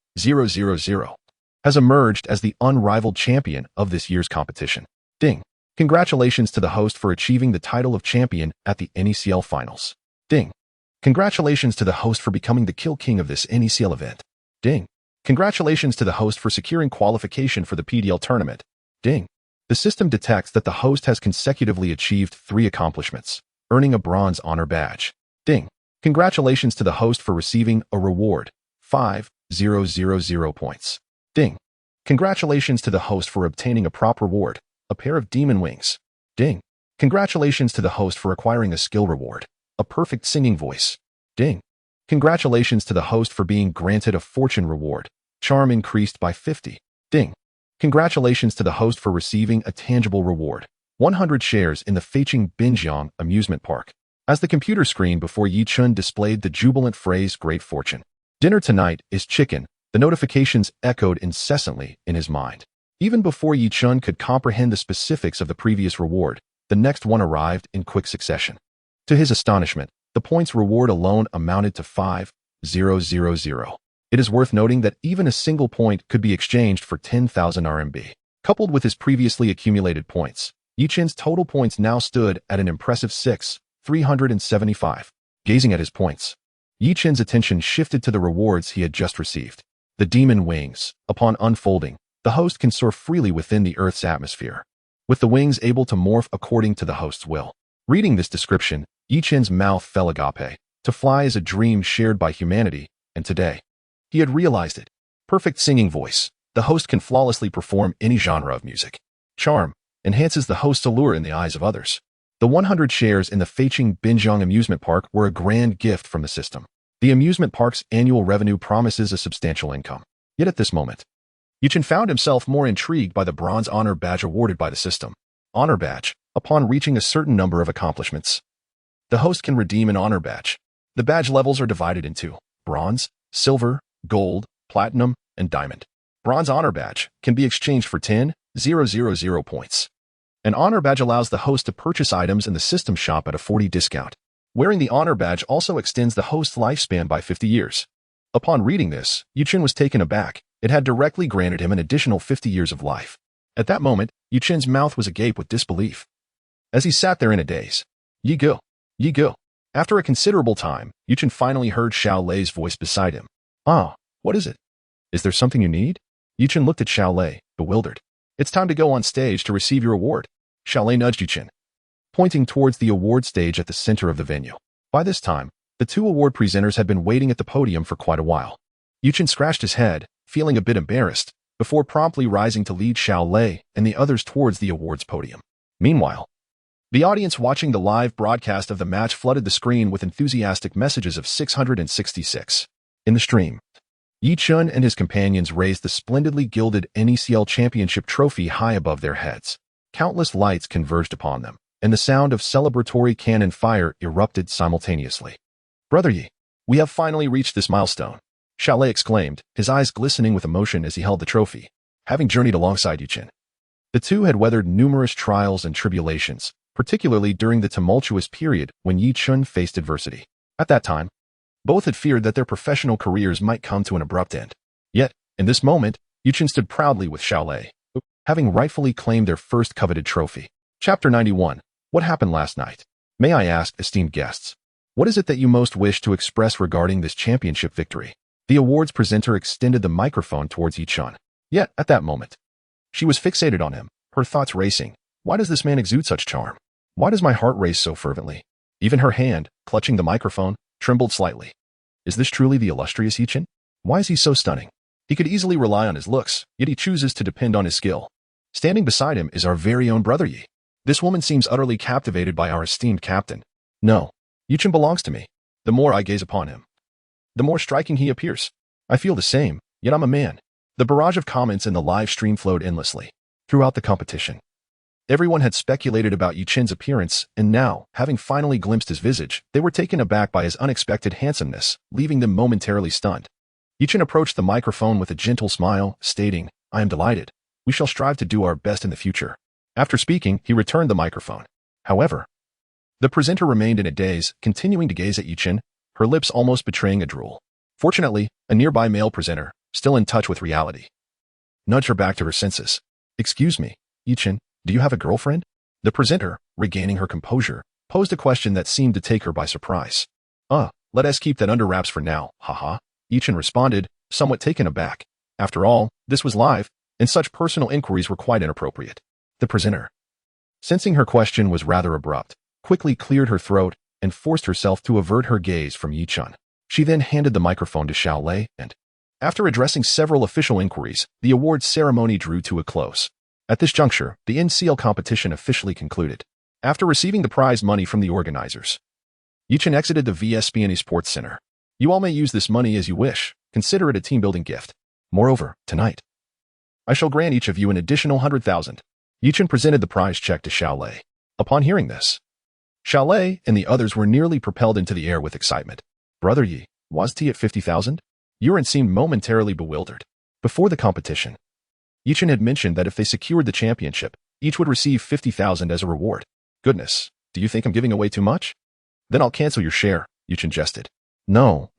has emerged as the unrivaled champion of this year's competition. Ding. Congratulations to the host for achieving the title of champion at the NECL Finals. Ding. Congratulations to the host for becoming the kill king of this NECL event. Ding. Congratulations to the host for securing qualification for the PDL tournament. Ding. The system detects that the host has consecutively achieved 3 accomplishments, earning a bronze honor badge. Ding. Congratulations to the host for receiving a reward, 5,000 points. Ding. Congratulations to the host for obtaining a prop reward, a pair of demon wings. Ding. Congratulations to the host for acquiring a skill reward, a perfect singing voice. Ding. Congratulations to the host for being granted a fortune reward, charm increased by 50. Ding. Congratulations to the host for receiving a tangible reward, 100 shares in the Feiqing Binjiang amusement park. As the computer screen before Yi Chun displayed the jubilant phrase "Great Fortune." Dinner tonight is chicken. The notifications echoed incessantly in his mind. Even before Yi Chun could comprehend the specifics of the previous reward, the next one arrived in quick succession. To his astonishment, the points reward alone amounted to 5,000. It is worth noting that even a single point could be exchanged for 10,000 RMB. Coupled with his previously accumulated points, Yi Chun's total points now stood at an impressive 6,375. Gazing at his points, Yi Chun's attention shifted to the rewards he had just received. The demon wings. Upon unfolding, the host can soar freely within the Earth's atmosphere, with the wings able to morph according to the host's will. Reading this description, Yi Chun's mouth fell agape. To fly is a dream shared by humanity, and today, he had realized it. Perfect singing voice. The host can flawlessly perform any genre of music. Charm enhances the host's allure in the eyes of others. The 100 shares in the Feicheng Binjiang amusement park were a grand gift from the system. The amusement park's annual revenue promises a substantial income. Yet at this moment, Yichen found himself more intrigued by the bronze honor badge awarded by the system. Honor badge. Upon reaching a certain number of accomplishments, the host can redeem an honor badge. The badge levels are divided into bronze, silver, gold, platinum, and diamond. Bronze honor badge can be exchanged for 10,000 points. An honor badge allows the host to purchase items in the system shop at a 40% discount. Wearing the honor badge also extends the host's lifespan by 50 years. Upon reading this, Yichen was taken aback. It had directly granted him an additional 50 years of life. At that moment, Yichen's mouth was agape with disbelief. As he sat there in a daze, Yi go. After a considerable time, Yichen finally heard Xiao Lei's voice beside him. Ah, what is it? Is there something you need? Yichen looked at Xiao Lei, bewildered. It's time to go on stage to receive your award. Xiao Lei nudged Yichen, pointing towards the award stage at the center of the venue. By this time, the two award presenters had been waiting at the podium for quite a while. Yichen scratched his head, feeling a bit embarrassed, before promptly rising to lead Xiao Lei and the others towards the awards podium. Meanwhile, the audience watching the live broadcast of the match flooded the screen with enthusiastic messages of 666. In the stream, Yichen and his companions raised the splendidly gilded NECL championship trophy high above their heads. Countless lights converged upon them, and the sound of celebratory cannon fire erupted simultaneously. Brother Yi, we have finally reached this milestone, Xiao Lei exclaimed, his eyes glistening with emotion as he held the trophy, having journeyed alongside Yichen. The two had weathered numerous trials and tribulations, particularly during the tumultuous period when Yichen faced adversity. At that time, both had feared that their professional careers might come to an abrupt end. Yet, in this moment, Yichen stood proudly with Xiao Lei, having rightfully claimed their first coveted trophy. Chapter 91. What happened last night? May I ask, esteemed guests, what is it that you most wish to express regarding this championship victory? The awards presenter extended the microphone towards Yichen. Yet, at that moment, she was fixated on him, her thoughts racing. Why does this man exude such charm? Why does my heart race so fervently? Even her hand, clutching the microphone, trembled slightly. Is this truly the illustrious Yichen? Why is he so stunning? He could easily rely on his looks, yet he chooses to depend on his skill. Standing beside him is our very own brother Yi. This woman seems utterly captivated by our esteemed captain. No, Yichen belongs to me. The more I gaze upon him, the more striking he appears. I feel the same, yet I'm a man. The barrage of comments in the live stream flowed endlessly. Throughout the competition, everyone had speculated about Yichen's appearance, and now, having finally glimpsed his visage, they were taken aback by his unexpected handsomeness, leaving them momentarily stunned. Yichen approached the microphone with a gentle smile, stating, I am delighted. We shall strive to do our best in the future. After speaking, he returned the microphone. However, the presenter remained in a daze, continuing to gaze at Yichen, her lips almost betraying a drool. Fortunately, a nearby male presenter, still in touch with reality, nudged her back to her senses. Excuse me, Yichen, do you have a girlfriend? The presenter, regaining her composure, posed a question that seemed to take her by surprise. Let us keep that under wraps for now, haha. Yichen responded, somewhat taken aback. After all, this was live, and such personal inquiries were quite inappropriate. The presenter, sensing her question was rather abrupt, quickly cleared her throat and forced herself to avert her gaze from Yichen. She then handed the microphone to Xiao Lei and, after addressing several official inquiries, the awards ceremony drew to a close. At this juncture, the NCL competition officially concluded. After receiving the prize money from the organizers, Yichen exited the VSP and Esports Center. You all may use this money as you wish. Consider it a team-building gift. Moreover, tonight, I shall grant each of you an additional 100,000. Yichen presented the prize check to Xiao Lei. Upon hearing this, Xiao Lei and the others were nearly propelled into the air with excitement. Brother Yi, was he at 50,000? Yuren seemed momentarily bewildered. Before the competition, Yichen had mentioned that if they secured the championship, each would receive 50,000 as a reward. Goodness, do you think I'm giving away too much? Then I'll cancel your share, Yichen jested. No,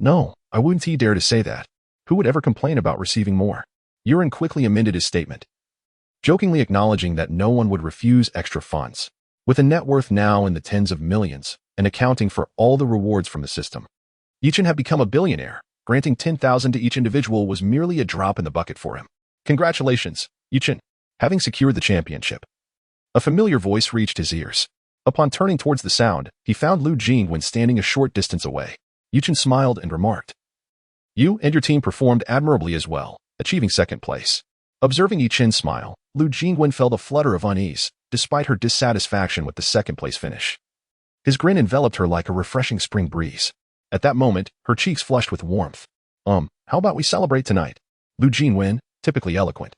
I wouldn't dare to say that. Who would ever complain about receiving more? Yuren quickly amended his statement, jokingly acknowledging that no one would refuse extra funds. With a net worth now in the tens of millions, and accounting for all the rewards from the system, Yichen had become a billionaire. Granting 10,000 to each individual was merely a drop in the bucket for him. Congratulations, Yichen, having secured the championship. A familiar voice reached his ears. Upon turning towards the sound, he found Lu Jing when standing a short distance away. Yichen smiled and remarked, "You and your team performed admirably as well, achieving second place." Observing Yichen's smile, Lu Jingwen felt a flutter of unease, despite her dissatisfaction with the second-place finish. His grin enveloped her like a refreshing spring breeze. At that moment, her cheeks flushed with warmth. How about we celebrate tonight?" Lu Jingwen, typically eloquent,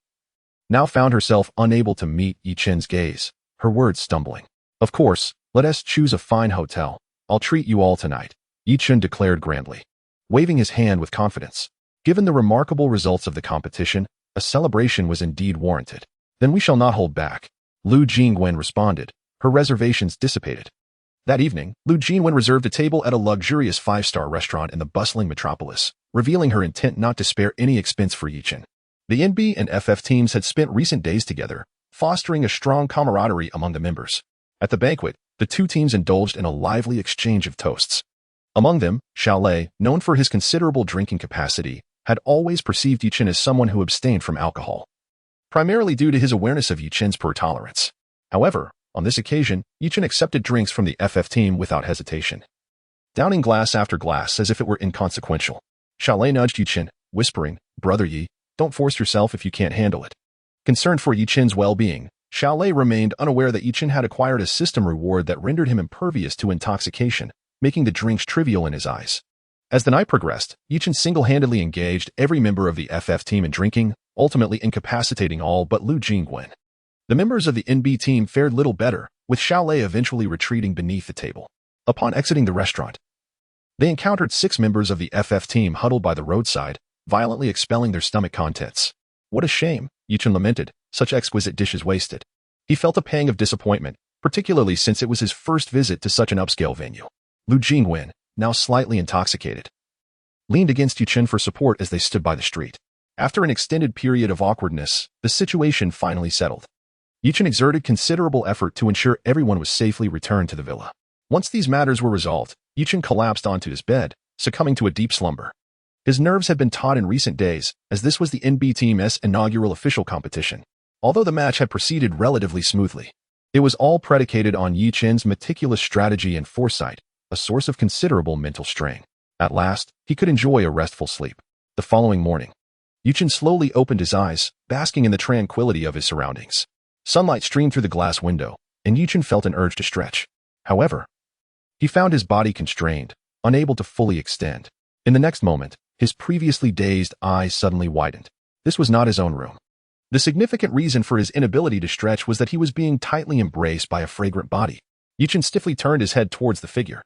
now found herself unable to meet Yichen's gaze, her words stumbling. "Of course, let us choose a fine hotel. I'll treat you all tonight," Yichen declared grandly, waving his hand with confidence. Given the remarkable results of the competition, a celebration was indeed warranted. "Then we shall not hold back," Lu Jingwen responded, her reservations dissipated. That evening, Lu Jingwen reserved a table at a luxurious 5-star restaurant in the bustling metropolis, revealing her intent not to spare any expense for Yichen. The NB and FF teams had spent recent days together, fostering a strong camaraderie among the members. At the banquet, the two teams indulged in a lively exchange of toasts. Among them, Xiaolei, known for his considerable drinking capacity, had always perceived Yichen as someone who abstained from alcohol, primarily due to his awareness of Yichen's poor tolerance. However, on this occasion, Yichen accepted drinks from the FF team without hesitation, downing glass after glass as if it were inconsequential. Xiaolei nudged Yichen, whispering, "Brother Yi, don't force yourself if you can't handle it." Concerned for Yichen's well-being, Xiaolei remained unaware that Yichen had acquired a system reward that rendered him impervious to intoxication, making the drinks trivial in his eyes. As the night progressed, Yichen single-handedly engaged every member of the FF team in drinking, ultimately incapacitating all but Lu Jingwen. The members of the NB team fared little better, with Xiaolei eventually retreating beneath the table. Upon exiting the restaurant, they encountered 6 members of the FF team huddled by the roadside, violently expelling their stomach contents. "What a shame," Yichen lamented, "such exquisite dishes wasted." He felt a pang of disappointment, particularly since it was his first visit to such an upscale venue. Lu Jingwen, now slightly intoxicated, leaned against Yichen for support as they stood by the street. After an extended period of awkwardness, the situation finally settled. Yichen exerted considerable effort to ensure everyone was safely returned to the villa. Once these matters were resolved, Yichen collapsed onto his bed, succumbing to a deep slumber. His nerves had been taut in recent days, as this was the NB team's inaugural official competition. Although the match had proceeded relatively smoothly, it was all predicated on Yichen's meticulous strategy and foresight, a source of considerable mental strain. At last, he could enjoy a restful sleep. The following morning, Yichen slowly opened his eyes, basking in the tranquility of his surroundings. Sunlight streamed through the glass window, and Yichen felt an urge to stretch. However, he found his body constrained, unable to fully extend. In the next moment, his previously dazed eyes suddenly widened. This was not his own room. The significant reason for his inability to stretch was that he was being tightly embraced by a fragrant body. Yichen stiffly turned his head towards the figure.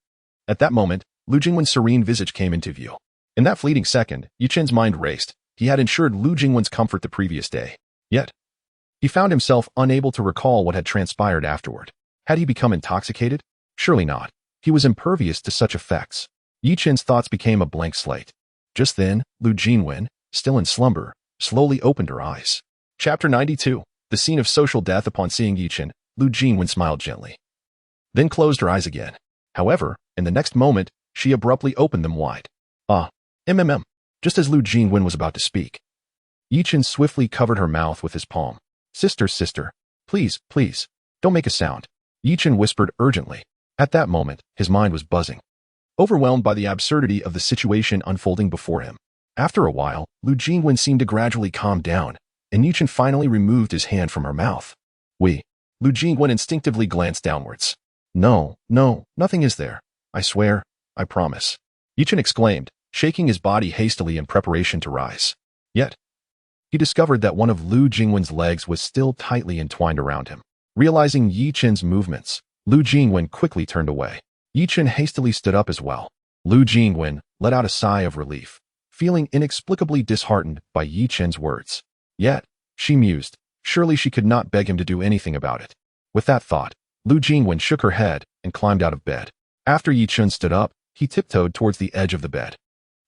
At that moment, Lu Jingwen's serene visage came into view. In that fleeting second, Yichen's mind raced. He had ensured Lu Jingwen's comfort the previous day. Yet, he found himself unable to recall what had transpired afterward. Had he become intoxicated? Surely not. He was impervious to such effects. Yichen's thoughts became a blank slate. Just then, Lu Jingwen, still in slumber, slowly opened her eyes. Chapter 92. The scene of social death. Upon seeing Yichen, Lu Jingwen smiled gently, then closed her eyes again. However, in the next moment, she abruptly opened them wide. Just as Lu Jingwen was about to speak, Yichen swiftly covered her mouth with his palm. Sister, please, don't make a sound," Yichen whispered urgently. At that moment, his mind was buzzing, overwhelmed by the absurdity of the situation unfolding before him. After a while, Lu Jingwen seemed to gradually calm down, and Yichen finally removed his hand from her mouth. Lu Jingwen instinctively glanced downwards. No, nothing is there. I swear, I promise," Yichen exclaimed, shaking his body hastily in preparation to rise. Yet, he discovered that one of Lu Jingwen's legs was still tightly entwined around him. Realizing Yichen's movements, Lu Jingwen quickly turned away. Yichen hastily stood up as well. Lu Jingwen let out a sigh of relief, feeling inexplicably disheartened by Yichen's words. Yet, she mused, surely she could not beg him to do anything about it. With that thought, Lu Jingwen shook her head and climbed out of bed. After Yichen stood up, he tiptoed towards the edge of the bed.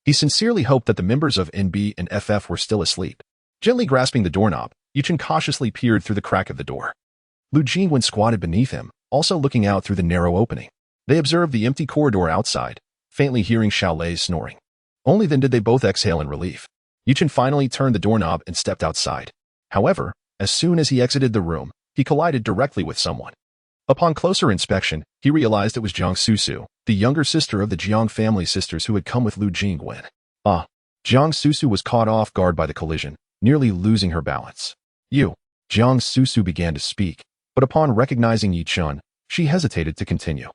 He sincerely hoped that the members of NB and FF were still asleep. Gently grasping the doorknob, Yichen cautiously peered through the crack of the door. Lu Jingwen squatted beneath him, also looking out through the narrow opening. They observed the empty corridor outside, faintly hearing Xiaolei's snoring. Only then did they both exhale in relief. Yichen finally turned the doorknob and stepped outside. However, as soon as he exited the room, he collided directly with someone. Upon closer inspection, he realized it was Jiang Susu, the younger sister of the Jiang family sisters who had come with Lu Jingwen. Jiang Susu was caught off guard by the collision, nearly losing her balance. Jiang Susu began to speak, but upon recognizing Yi Chun, she hesitated to continue.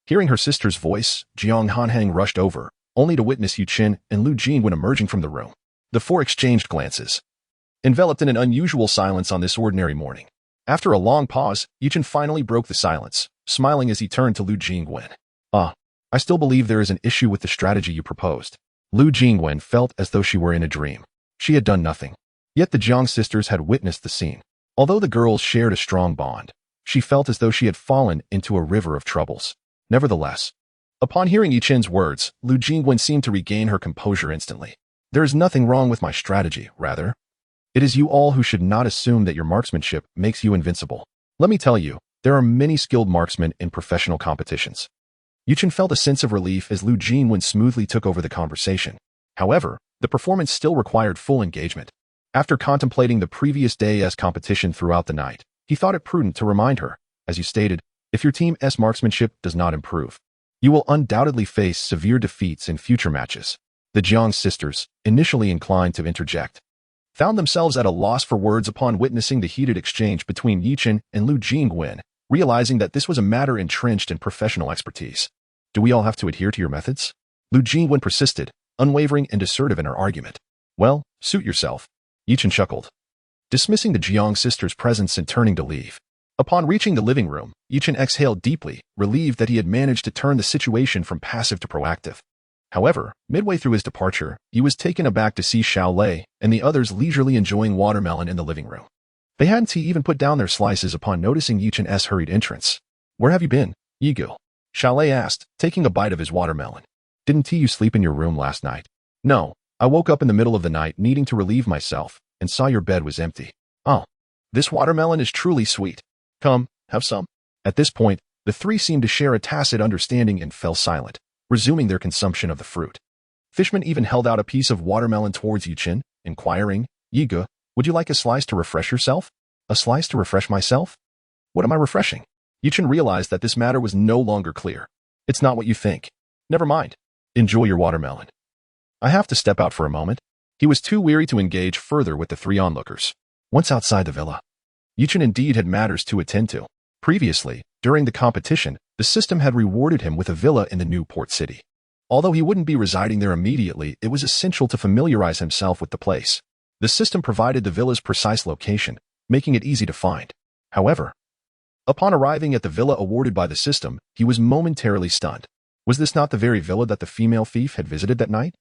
Hearing her sister's voice, Jiang Hanhang rushed over, only to witness Yu Qin and Lu Jingwen emerging from the room. The four exchanged glances, enveloped in an unusual silence on this ordinary morning. After a long pause, Yu Qin finally broke the silence, smiling as he turned to Lu Jingwen. I still believe there is an issue with the strategy you proposed. Lu Jingwen felt as though she were in a dream. She had done nothing. Yet the Jiang sisters had witnessed the scene. Although the girls shared a strong bond, she felt as though she had fallen into a river of troubles. Nevertheless, upon hearing Yi Qin's words, Lu Jingwen seemed to regain her composure instantly. There is nothing wrong with my strategy, rather. It is you all who should not assume that your marksmanship makes you invincible. Let me tell you, there are many skilled marksmen in professional competitions. Yu Qin felt a sense of relief as Lu Jingwen smoothly took over the conversation. However, the performance still required full engagement. After contemplating the previous day's competition throughout the night, he thought it prudent to remind her, as you stated, if your team's marksmanship does not improve, you will undoubtedly face severe defeats in future matches. The Jiang sisters, initially inclined to interject, found themselves at a loss for words upon witnessing the heated exchange between Yi Qin and Lu Jingwen, realizing that this was a matter entrenched in professional expertise. Do we all have to adhere to your methods? Lu Jingwen persisted, unwavering and assertive in her argument. Well, suit yourself. Yi Qin chuckled, dismissing the Jiang sisters' presence and turning to leave. Upon reaching the living room, Yi Qin exhaled deeply, relieved that he had managed to turn the situation from passive to proactive. However, midway through his departure, he was taken aback to see Xiao Lei and the others leisurely enjoying watermelon in the living room. They hadn't even put down their slices upon noticing Yi Qin's hurried entrance. Where have you been, Yigu? Xiao Lei asked, taking a bite of his watermelon. Didn't you sleep in your room last night? No, I woke up in the middle of the night needing to relieve myself and saw your bed was empty. Oh, this watermelon is truly sweet. Come, have some. At this point, the three seemed to share a tacit understanding and fell silent, resuming their consumption of the fruit. Fishman even held out a piece of watermelon towards Yu Qin, inquiring, Yigu, would you like a slice to refresh yourself? A slice to refresh myself? What am I refreshing? Yu Qin realized that this matter was no longer clear. It's not what you think. Never mind. Enjoy your watermelon. I have to step out for a moment. He was too weary to engage further with the three onlookers. Once outside the villa, Yu Qin indeed had matters to attend to. Previously, during the competition, the system had rewarded him with a villa in the new port city. Although he wouldn't be residing there immediately, it was essential to familiarize himself with the place. The system provided the villa's precise location, making it easy to find. However, upon arriving at the villa awarded by the system, he was momentarily stunned. Was this not the very villa that the female thief had visited that night?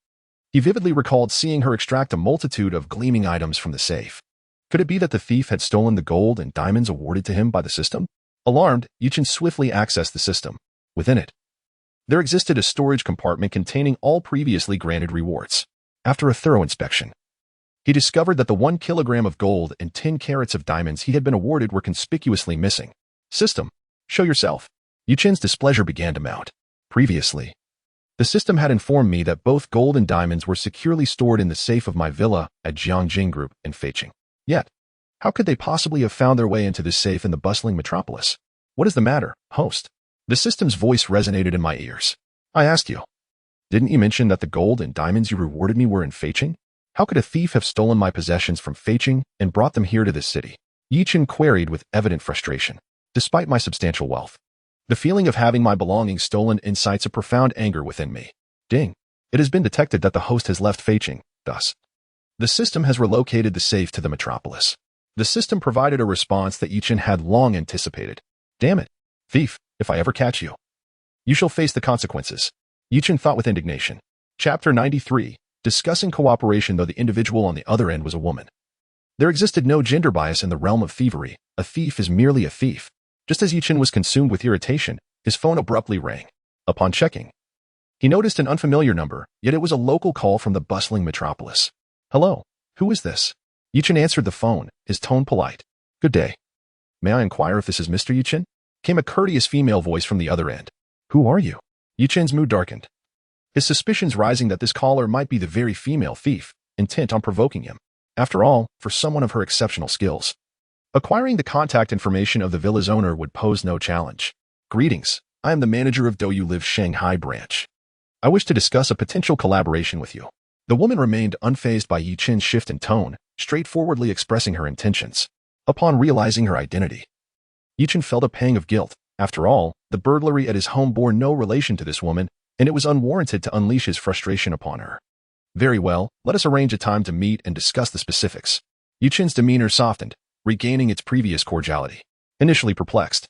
He vividly recalled seeing her extract a multitude of gleaming items from the safe. Could it be that the thief had stolen the gold and diamonds awarded to him by the system? Alarmed, Yu Qin swiftly accessed the system. Within it, there existed a storage compartment containing all previously granted rewards. After a thorough inspection, he discovered that the 1 kilogram of gold and 10 carats of diamonds he had been awarded were conspicuously missing. System, show yourself. Yu Qin's displeasure began to mount. Previously, the system had informed me that both gold and diamonds were securely stored in the safe of my villa at Jiangjing Group in Feiqing. Yet, how could they possibly have found their way into this safe in the bustling metropolis? What is the matter, host? The system's voice resonated in my ears. I asked you. Didn't you mention that the gold and diamonds you rewarded me were in Feiqing? How could a thief have stolen my possessions from Feiqing and brought them here to this city? Yi Qin queried with evident frustration. Despite my substantial wealth, the feeling of having my belongings stolen incites a profound anger within me. Ding. It has been detected that the host has left Feiqing, thus. The system has relocated the safe to the metropolis. The system provided a response that Yi Qin had long anticipated. Damn it. Thief, if I ever catch you, you shall face the consequences. Yi Qin thought with indignation. Chapter 93. Discussing cooperation though the individual on the other end was a woman. There existed no gender bias in the realm of thievery. A thief is merely a thief. Just as Yi Qin was consumed with irritation, his phone abruptly rang. Upon checking, he noticed an unfamiliar number, yet it was a local call from the bustling metropolis. Hello, who is this? Yi Qin answered the phone, his tone polite. Good day. May I inquire if this is Mr. Yi Qin? Came a courteous female voice from the other end. Who are you? Yi Qin's mood darkened, his suspicions rising that this caller might be the very female thief, intent on provoking him. After all, for someone of her exceptional skills, Acquiring the contact information of the villa's owner would pose no challenge. Greetings, I am the manager of Douyu Live's Shanghai branch. I wish to discuss a potential collaboration with you. The woman remained unfazed by Yi Chen's shift in tone, straightforwardly expressing her intentions. Upon realizing her identity, Yi Chen felt a pang of guilt. After all, the burglary at his home bore no relation to this woman, and it was unwarranted to unleash his frustration upon her. Very well, let us arrange a time to meet and discuss the specifics. Yi Chen's demeanor softened, regaining its previous cordiality. Initially perplexed,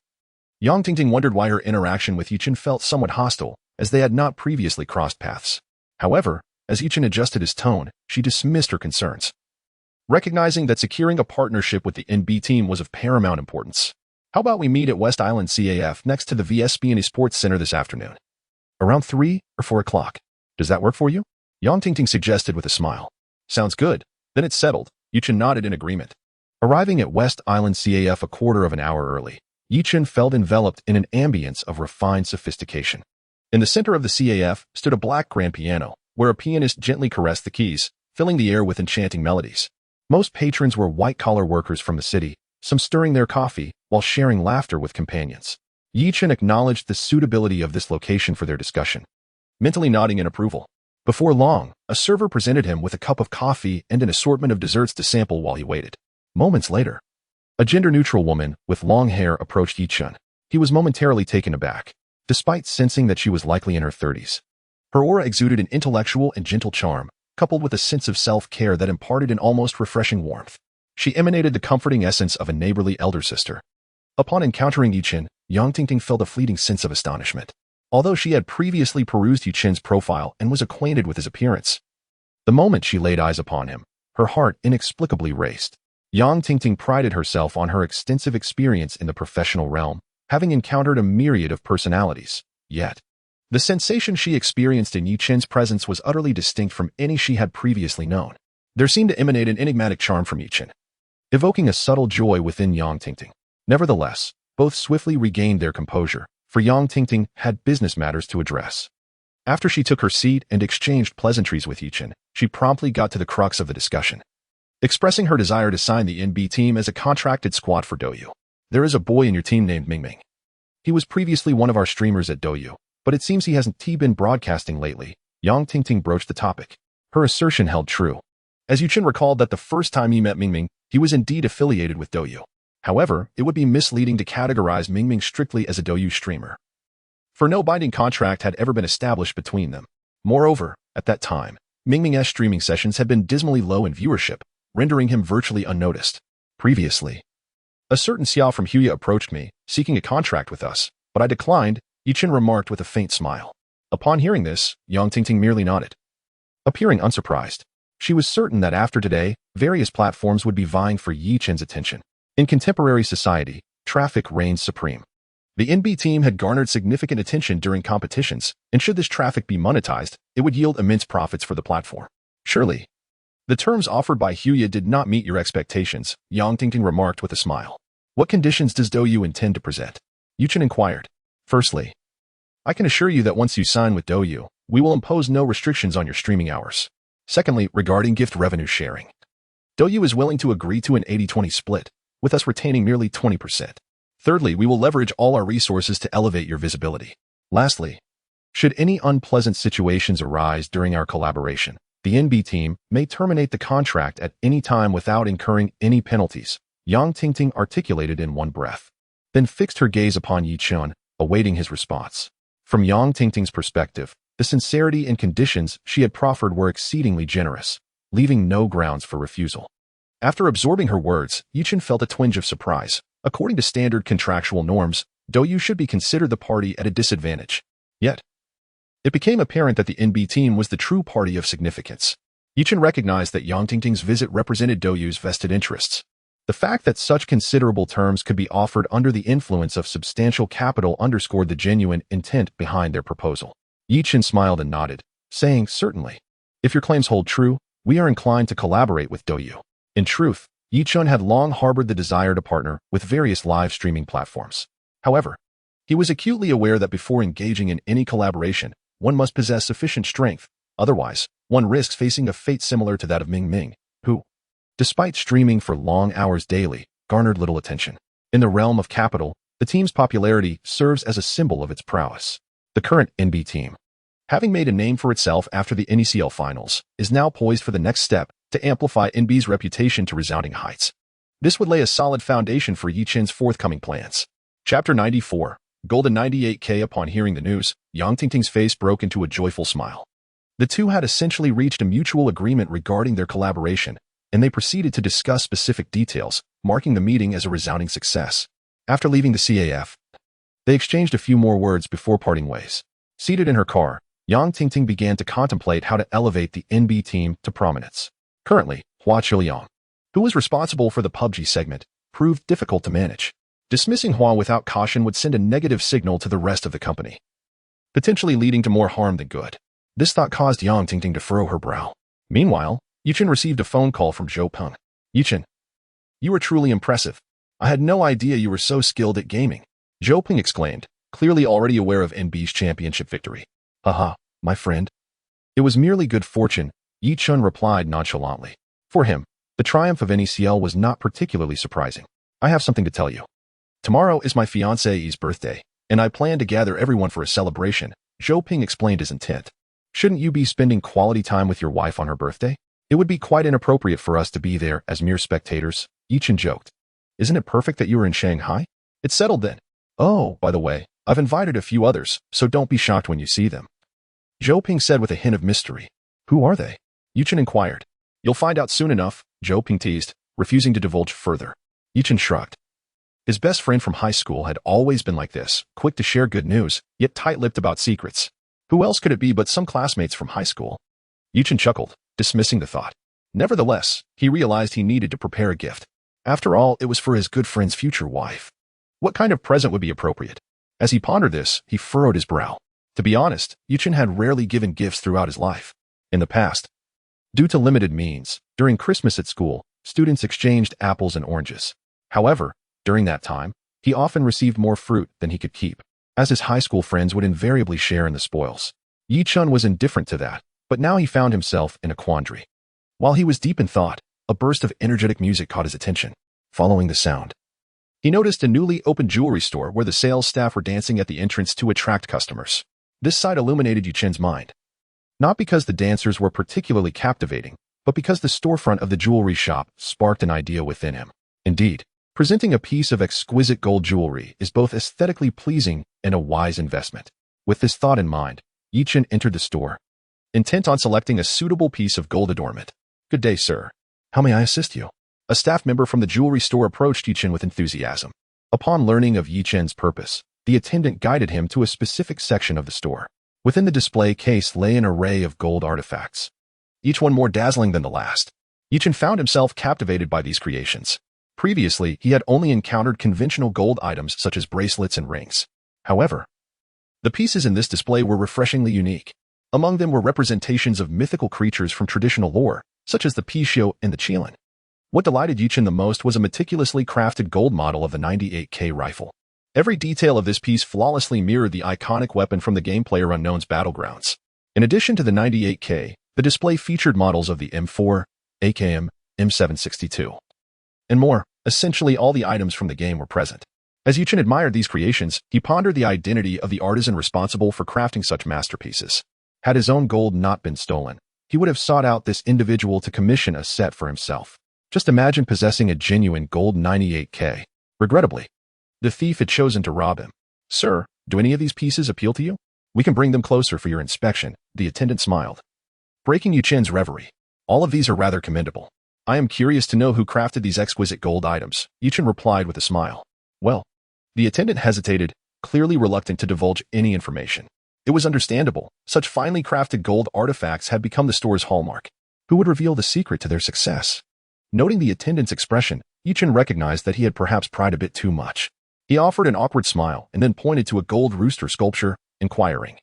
Yang Tingting wondered why her interaction with Yi Chen felt somewhat hostile, as they had not previously crossed paths. However, as Yi Chen adjusted his tone, she dismissed her concerns, recognizing that securing a partnership with the NB team was of paramount importance. How about we meet at West Island CAF next to the VSB and Esports Center this afternoon? Around 3 or 4 o'clock. Does that work for you? Yang Tingting suggested with a smile. Sounds good. Then it's settled. Yi Chen nodded in agreement. Arriving at West Island CAF a quarter of an hour early, Yi Chen felt enveloped in an ambience of refined sophistication. In the center of the CAF stood a black grand piano, where a pianist gently caressed the keys, filling the air with enchanting melodies. Most patrons were white-collar workers from the city, some stirring their coffee while sharing laughter with companions. Yi Chen acknowledged the suitability of this location for their discussion, mentally nodding in approval. Before long, a server presented him with a cup of coffee and an assortment of desserts to sample while he waited. Moments later, a gender-neutral woman with long hair approached Yi Chen. He was momentarily taken aback, despite sensing that she was likely in her 30s. Her aura exuded an intellectual and gentle charm, coupled with a sense of self-care that imparted an almost refreshing warmth. She emanated the comforting essence of a neighborly elder sister. Upon encountering Yi Chen, Yang Tingting felt a fleeting sense of astonishment. Although she had previously perused Yi Chen's profile and was acquainted with his appearance, the moment she laid eyes upon him, her heart inexplicably raced. Yang Tingting prided herself on her extensive experience in the professional realm, having encountered a myriad of personalities. Yet, the sensation she experienced in Yi Chen's presence was utterly distinct from any she had previously known. There seemed to emanate an enigmatic charm from Yi Chen, evoking a subtle joy within Yang Tingting. Nevertheless, both swiftly regained their composure, for Yang Tingting had business matters to address. After she took her seat and exchanged pleasantries with Yi Chen, she promptly got to the crux of the discussion, expressing her desire to sign the NB team as a contracted squad for Douyu. There is a boy in your team named Mingming. He was previously one of our streamers at Douyu, but it seems he hasn't been broadcasting lately. Yang Tingting broached the topic. Her assertion held true, as Yi Chen recalled that the first time he met Mingming, he was indeed affiliated with Douyu. However, it would be misleading to categorize Mingming strictly as a Douyu streamer, for no binding contract had ever been established between them. Moreover, at that time, Mingming's streaming sessions had been dismally low in viewership, rendering him virtually unnoticed. Previously, a certain Xiao from Huya approached me, seeking a contract with us, but I declined, Yi Chen remarked with a faint smile. Upon hearing this, Yang Tingting merely nodded, appearing unsurprised. She was certain that after today, various platforms would be vying for Yi Chen's attention. In contemporary society, traffic reigns supreme. The NB team had garnered significant attention during competitions, and should this traffic be monetized, it would yield immense profits for the platform. Surely, the terms offered by Huya did not meet your expectations, Yang Tingting remarked with a smile. What conditions does Douyu intend to present? Yi Chen inquired. Firstly, I can assure you that once you sign with Douyu, we will impose no restrictions on your streaming hours. Secondly, regarding gift revenue sharing, Douyu is willing to agree to an 80-20 split, with us retaining merely 20%. Thirdly, we will leverage all our resources to elevate your visibility. Lastly, should any unpleasant situations arise during our collaboration, the NB team may terminate the contract at any time without incurring any penalties, Yang Tingting articulated in one breath, then fixed her gaze upon Yi Chen, awaiting his response. From Yang Tingting's perspective, the sincerity and conditions she had proffered were exceedingly generous, leaving no grounds for refusal. After absorbing her words, Yi Chen felt a twinge of surprise. According to standard contractual norms, Douyu should be considered the party at a disadvantage. Yet, it became apparent that the NB team was the true party of significance. Yi Chen recognized that Yang Tingting's visit represented Douyu's vested interests. The fact that such considerable terms could be offered under the influence of substantial capital underscored the genuine intent behind their proposal. Yi Chen smiled and nodded, saying, certainly. If your claims hold true, we are inclined to collaborate with Douyu. In truth, Yi Chen had long harbored the desire to partner with various live streaming platforms. However, he was acutely aware that before engaging in any collaboration, one must possess sufficient strength. Otherwise, one risks facing a fate similar to that of Ming Ming, who, despite streaming for long hours daily, garnered little attention. In the realm of capital, the team's popularity serves as a symbol of its prowess. The current NB team, having made a name for itself after the NECL finals, is now poised for the next step to amplify NB's reputation to resounding heights. This would lay a solid foundation for Yichen's forthcoming plans. Chapter 94, Golden 98K. Upon hearing the news, Yang Tingting's face broke into a joyful smile. The two had essentially reached a mutual agreement regarding their collaboration, and they proceeded to discuss specific details, marking the meeting as a resounding success. After leaving the CAF, they exchanged a few more words before parting ways. Seated in her car, Yang Tingting began to contemplate how to elevate the NB team to prominence. Currently, Hua Chuliang, who was responsible for the PUBG segment, proved difficult to manage. Dismissing Hua without caution would send a negative signal to the rest of the company, potentially leading to more harm than good. This thought caused Yang Tingting to furrow her brow. Meanwhile, Yichen received a phone call from Zhou Peng. Yichen, you were truly impressive. I had no idea you were so skilled at gaming. Zhou Peng exclaimed, clearly already aware of NB's championship victory. Haha, my friend. It was merely good fortune, Yichen replied nonchalantly. For him, the triumph of NECL was not particularly surprising. I have something to tell you. Tomorrow is my fiancée's birthday, and I plan to gather everyone for a celebration. Zhou Peng explained his intent. Shouldn't you be spending quality time with your wife on her birthday? It would be quite inappropriate for us to be there as mere spectators, Yichen joked. Isn't it perfect that you are in Shanghai? It's settled then. Oh, by the way, I've invited a few others, so don't be shocked when you see them. Zhou Peng said with a hint of mystery. Who are they? Yichen inquired. You'll find out soon enough, Zhou Peng teased, refusing to divulge further. Yichen shrugged. His best friend from high school had always been like this, quick to share good news, yet tight-lipped about secrets. Who else could it be but some classmates from high school? Yichen chuckled, dismissing the thought. Nevertheless, he realized he needed to prepare a gift. After all, it was for his good friend's future wife. What kind of present would be appropriate? As he pondered this, he furrowed his brow. To be honest, Yichen had rarely given gifts throughout his life. In the past, due to limited means, during Christmas at school, students exchanged apples and oranges. However, during that time, he often received more fruit than he could keep, as his high school friends would invariably share in the spoils. Yichen was indifferent to that, but now he found himself in a quandary. While he was deep in thought, a burst of energetic music caught his attention. Following the sound, he noticed a newly opened jewelry store where the sales staff were dancing at the entrance to attract customers. This sight illuminated Yichen's mind. Not because the dancers were particularly captivating, but because the storefront of the jewelry shop sparked an idea within him. Indeed, presenting a piece of exquisite gold jewelry is both aesthetically pleasing and a wise investment. With this thought in mind, Yichen entered the store, intent on selecting a suitable piece of gold adornment. Good day, sir. How may I assist you? A staff member from the jewelry store approached Yichen with enthusiasm. Upon learning of Yichen's purpose, the attendant guided him to a specific section of the store. Within the display case lay an array of gold artifacts, each one more dazzling than the last. Yichen found himself captivated by these creations. Previously, he had only encountered conventional gold items such as bracelets and rings. However, the pieces in this display were refreshingly unique. Among them were representations of mythical creatures from traditional lore, such as the Pishio and the Qilin. What delighted Yichen the most was a meticulously crafted gold model of the 98K rifle. Every detail of this piece flawlessly mirrored the iconic weapon from the game PlayerUnknown's Battlegrounds. In addition to the 98K, the display featured models of the M4, AKM, M762, and more. Essentially all the items from the game were present. As Yichen admired these creations, he pondered the identity of the artisan responsible for crafting such masterpieces. Had his own gold not been stolen, he would have sought out this individual to commission a set for himself. Just imagine possessing a genuine gold 98K. Regrettably, the thief had chosen to rob him. Sir, do any of these pieces appeal to you? We can bring them closer for your inspection, the attendant smiled, breaking Yichen's reverie. All of these are rather commendable. I am curious to know who crafted these exquisite gold items, Yichen replied with a smile. Well, the attendant hesitated, clearly reluctant to divulge any information. It was understandable. Such finely crafted gold artifacts had become the store's hallmark. Who would reveal the secret to their success? Noting the attendant's expression, Yichen recognized that he had perhaps pried a bit too much. He offered an awkward smile and then pointed to a gold rooster sculpture, inquiring.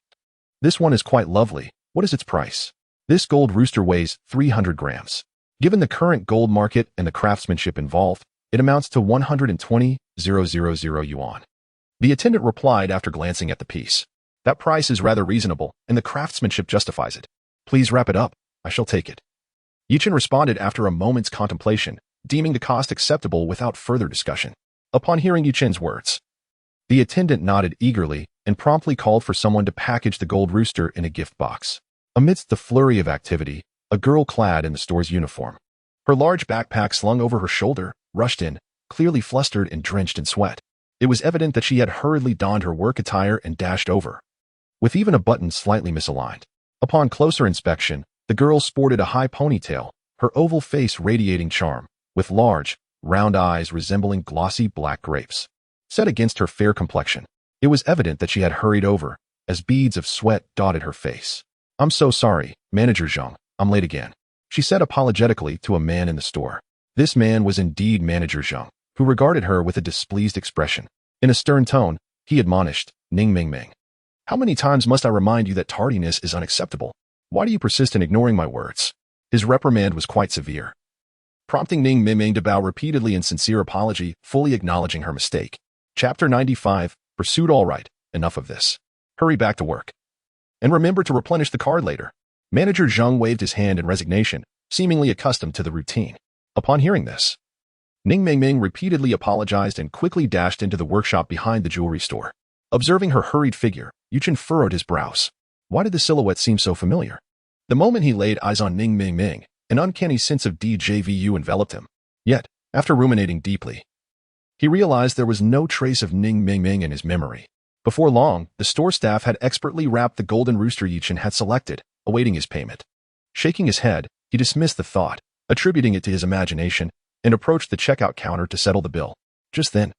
This one is quite lovely. What is its price? This gold rooster weighs 300 grams. Given the current gold market and the craftsmanship involved, it amounts to 120,000 yuan. The attendant replied after glancing at the piece. That price is rather reasonable, and the craftsmanship justifies it. Please wrap it up. I shall take it. Yichen responded after a moment's contemplation, deeming the cost acceptable without further discussion. Upon hearing Yuchen's words, the attendant nodded eagerly and promptly called for someone to package the gold rooster in a gift box. Amidst the flurry of activity, a girl clad in the store's uniform, her large backpack slung over her shoulder, rushed in, clearly flustered and drenched in sweat. It was evident that she had hurriedly donned her work attire and dashed over, with even a button slightly misaligned. Upon closer inspection, the girl sported a high ponytail, her oval face radiating charm, with large, round eyes resembling glossy black grapes, set against her fair complexion. It was evident that she had hurried over, as beads of sweat dotted her face. "I'm so sorry, Manager Zhang, I'm late again," she said apologetically to a man in the store. This man was indeed Manager Zhang, who regarded her with a displeased expression. In a stern tone, he admonished, "Ning Ming, how many times must I remind you that tardiness is unacceptable? Why do you persist in ignoring my words?" His reprimand was quite severe, prompting Ning Ming to bow repeatedly in sincere apology, fully acknowledging her mistake. Chapter 95, Pursued. All right, enough of this. Hurry back to work. And remember to replenish the card later. Manager Zhang waved his hand in resignation, seemingly accustomed to the routine. Upon hearing this, Ning Ming repeatedly apologized and quickly dashed into the workshop behind the jewelry store. Observing her hurried figure, Yuchen furrowed his brows. Why did the silhouette seem so familiar? The moment he laid eyes on Ning Ming, an uncanny sense of déjà vu enveloped him. Yet, after ruminating deeply, he realized there was no trace of Ning Ming in his memory. Before long, the store staff had expertly wrapped the golden rooster Yuchen had selected, awaiting his payment. Shaking his head, he dismissed the thought, attributing it to his imagination, and approached the checkout counter to settle the bill. Just then,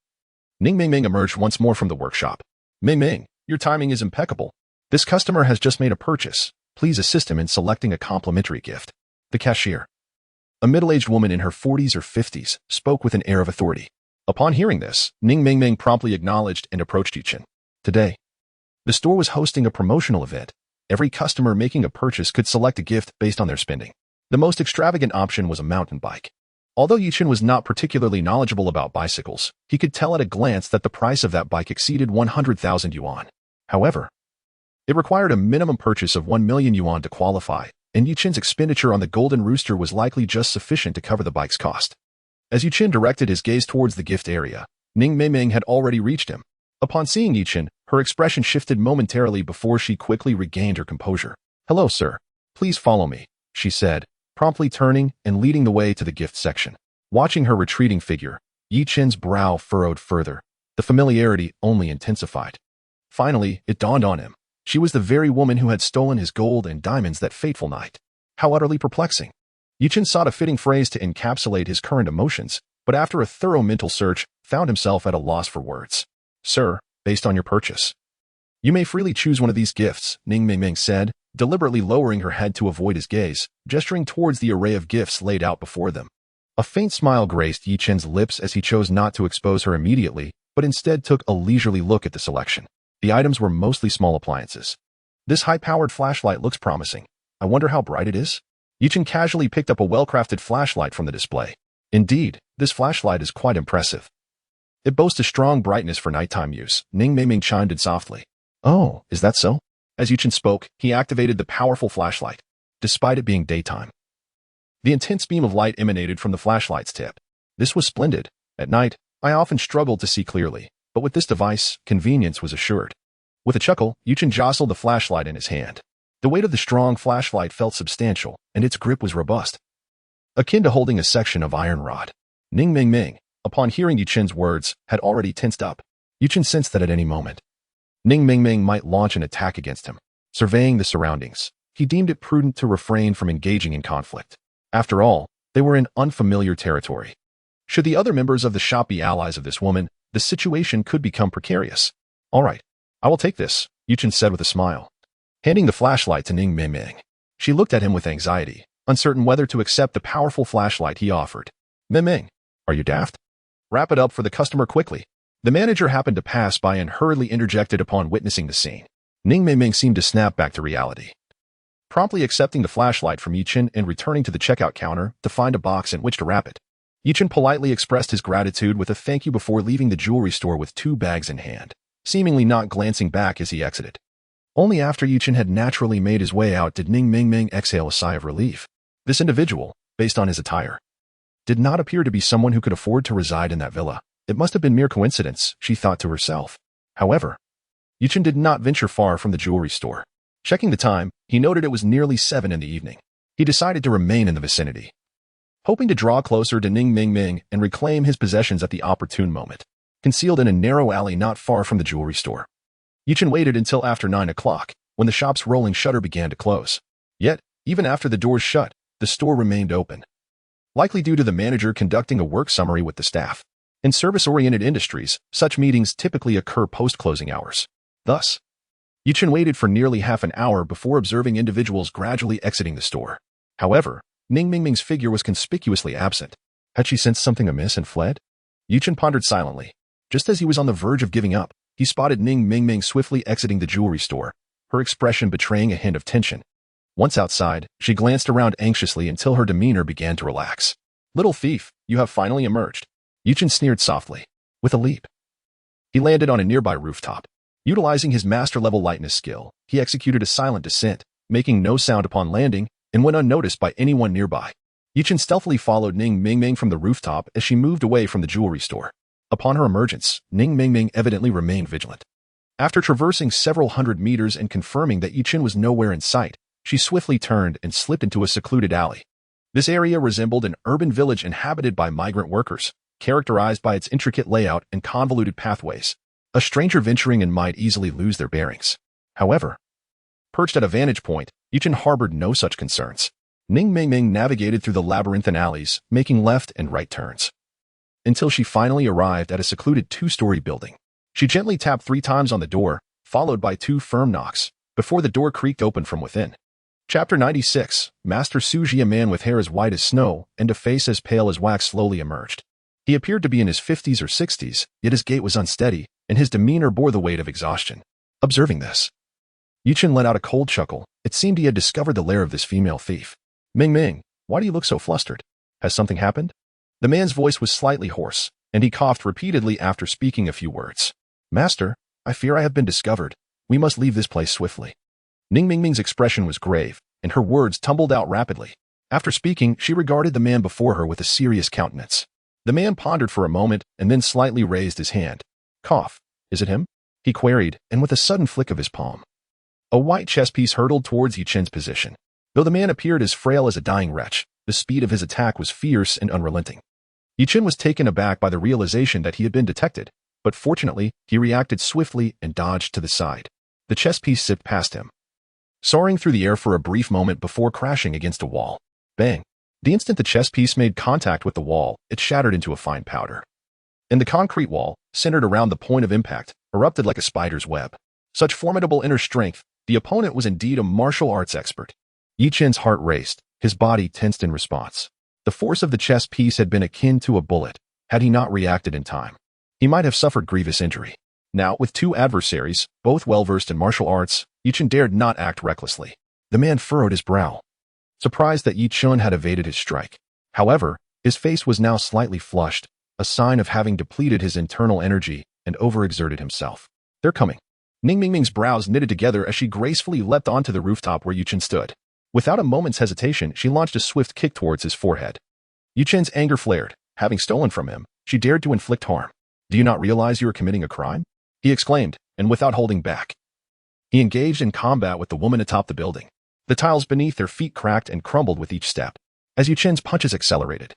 Ning Ming emerged once more from the workshop. "Ming, your timing is impeccable. This customer has just made a purchase. Please assist him in selecting a complimentary gift." The cashier, a middle-aged woman in her 40s or 50s, spoke with an air of authority. Upon hearing this, Ning Ming promptly acknowledged and approached Yuchen. Today, the store was hosting a promotional event. Every customer making a purchase could select a gift based on their spending. The most extravagant option was a mountain bike. Although Yuchen was not particularly knowledgeable about bicycles, he could tell at a glance that the price of that bike exceeded 100,000 yuan. However, it required a minimum purchase of 1 million yuan to qualify, and Yuchen's expenditure on the golden rooster was likely just sufficient to cover the bike's cost. As Yuchen directed his gaze towards the gift area, Ning Ming had already reached him. Upon seeing Yuchen, her expression shifted momentarily before she quickly regained her composure. "Hello, sir. Please follow me," she said, promptly turning and leading the way to the gift section. Watching her retreating figure, Yuchen's brow furrowed further. The familiarity only intensified. Finally, it dawned on him. She was the very woman who had stolen his gold and diamonds that fateful night. How utterly perplexing. Yuchen sought a fitting phrase to encapsulate his current emotions, but after a thorough mental search, found himself at a loss for words. "Sir, based on your purchase, you may freely choose one of these gifts," Ning Ming said, deliberately lowering her head to avoid his gaze, gesturing towards the array of gifts laid out before them. A faint smile graced Yuchen's lips as he chose not to expose her immediately, but instead took a leisurely look at the selection. The items were mostly small appliances. "This high-powered flashlight looks promising. I wonder how bright it is?" Yuchen casually picked up a well-crafted flashlight from the display. Indeed, this flashlight is quite impressive. It boasts a strong brightness for nighttime use, Ning Ming chimed in softly. "Oh, is that so?" As Yuchen spoke, he activated the powerful flashlight, despite it being daytime. The intense beam of light emanated from the flashlight's tip. This was splendid. At night, I often struggled to see clearly, but with this device, convenience was assured. With a chuckle, Yuchen jostled the flashlight in his hand. The weight of the strong flashlight felt substantial, and its grip was robust, akin to holding a section of iron rod. Ning Ming, upon hearing Yuchen's words, had already tensed up. Yuchen sensed that at any moment, Ning Ming might launch an attack against him. Surveying the surroundings, he deemed it prudent to refrain from engaging in conflict. After all, they were in unfamiliar territory. Should the other members of the shop be allies of this woman, the situation could become precarious. "All right, I will take this," Yuchen said with a smile, handing the flashlight to Ning Ming. She looked at him with anxiety, uncertain whether to accept the powerful flashlight he offered. "Ming, are you daft? Wrap it up for the customer quickly." The manager happened to pass by and hurriedly interjected upon witnessing the scene. Ning Ming seemed to snap back to reality, promptly accepting the flashlight from Yuchen and returning to the checkout counter to find a box in which to wrap it. Yuchen politely expressed his gratitude with a thank you before leaving the jewelry store with 2 bags in hand, seemingly not glancing back as he exited. Only after Yuchen had naturally made his way out did Ning Ming exhale a sigh of relief. This individual, based on his attire, did not appear to be someone who could afford to reside in that villa. It must have been mere coincidence, she thought to herself. However, Yichen did not venture far from the jewelry store. Checking the time, he noted it was nearly 7 in the evening. He decided to remain in the vicinity, hoping to draw closer to Ning Ming and reclaim his possessions at the opportune moment. Concealed in a narrow alley not far from the jewelry store, Yichen waited until after 9 o'clock, when the shop's rolling shutter began to close. Yet, even after the doors shut, the store remained open, likely due to the manager conducting a work summary with the staff. In service-oriented industries, such meetings typically occur post-closing hours. Thus, Yichen waited for nearly half an hour before observing individuals gradually exiting the store. However, Ning Ming's figure was conspicuously absent. Had she sensed something amiss and fled? Yichen pondered silently. Just as he was on the verge of giving up, he spotted Ning Ming swiftly exiting the jewelry store, her expression betraying a hint of tension. Once outside, she glanced around anxiously until her demeanor began to relax. "Little thief, you have finally emerged," Yichen sneered softly. With a leap, he landed on a nearby rooftop. Utilizing his master-level lightness skill, he executed a silent descent, making no sound upon landing, and went unnoticed by anyone nearby. Yichen stealthily followed Ning Ming from the rooftop as she moved away from the jewelry store. Upon her emergence, Ning Ming evidently remained vigilant. After traversing several hundred meters and confirming that Yichen was nowhere in sight, she swiftly turned and slipped into a secluded alley. This area resembled an urban village inhabited by migrant workers, characterized by its intricate layout and convoluted pathways. A stranger venturing in might easily lose their bearings. However, perched at a vantage point, Yichen harbored no such concerns. Ning Ming navigated through the labyrinthine alleys, making left and right turns, until she finally arrived at a secluded 2-story building. She gently tapped 3 times on the door, followed by 2 firm knocks, before the door creaked open from within. Chapter 96, Master Suji, a man with hair as white as snow and a face as pale as wax, slowly emerged. He appeared to be in his 50s or 60s, yet his gait was unsteady, and his demeanor bore the weight of exhaustion. Observing this, Yichen let out a cold chuckle. It seemed he had discovered the lair of this female thief. Ming, why do you look so flustered? Has something happened?" The man's voice was slightly hoarse, and he coughed repeatedly after speaking a few words. "Master, I fear I have been discovered. We must leave this place swiftly." Ning Ming's expression was grave, and her words tumbled out rapidly. After speaking, she regarded the man before her with a serious countenance. The man pondered for a moment and then slightly raised his hand. "Cough. Is it him?" he queried, and with a sudden flick of his palm, a white chess piece hurtled towards Yichen's position. Though the man appeared as frail as a dying wretch, the speed of his attack was fierce and unrelenting. Yichen was taken aback by the realization that he had been detected, but fortunately, he reacted swiftly and dodged to the side. The chess piece zipped past him, soaring through the air for a brief moment before crashing against a wall. Bang! The instant the chess piece made contact with the wall, it shattered into a fine powder. And the concrete wall, centered around the point of impact, erupted like a spider's web. Such formidable inner strength, the opponent was indeed a martial arts expert. Yichen's heart raced, his body tensed in response. The force of the chess piece had been akin to a bullet. Had he not reacted in time, he might have suffered grievous injury. Now, with 2 adversaries, both well-versed in martial arts, Yichen dared not act recklessly. The man furrowed his brow, surprised that Yichen had evaded his strike. However, his face was now slightly flushed, a sign of having depleted his internal energy and overexerted himself. "They're coming." Ning Ming's brows knitted together as she gracefully leapt onto the rooftop where Yichen stood. Without a moment's hesitation, she launched a swift kick towards his forehead. Yichen's anger flared. Having stolen from him, she dared to inflict harm. "Do you not realize you are committing a crime?" he exclaimed, and without holding back, he engaged in combat with the woman atop the building. The tiles beneath their feet cracked and crumbled with each step. As Yichen's punches accelerated,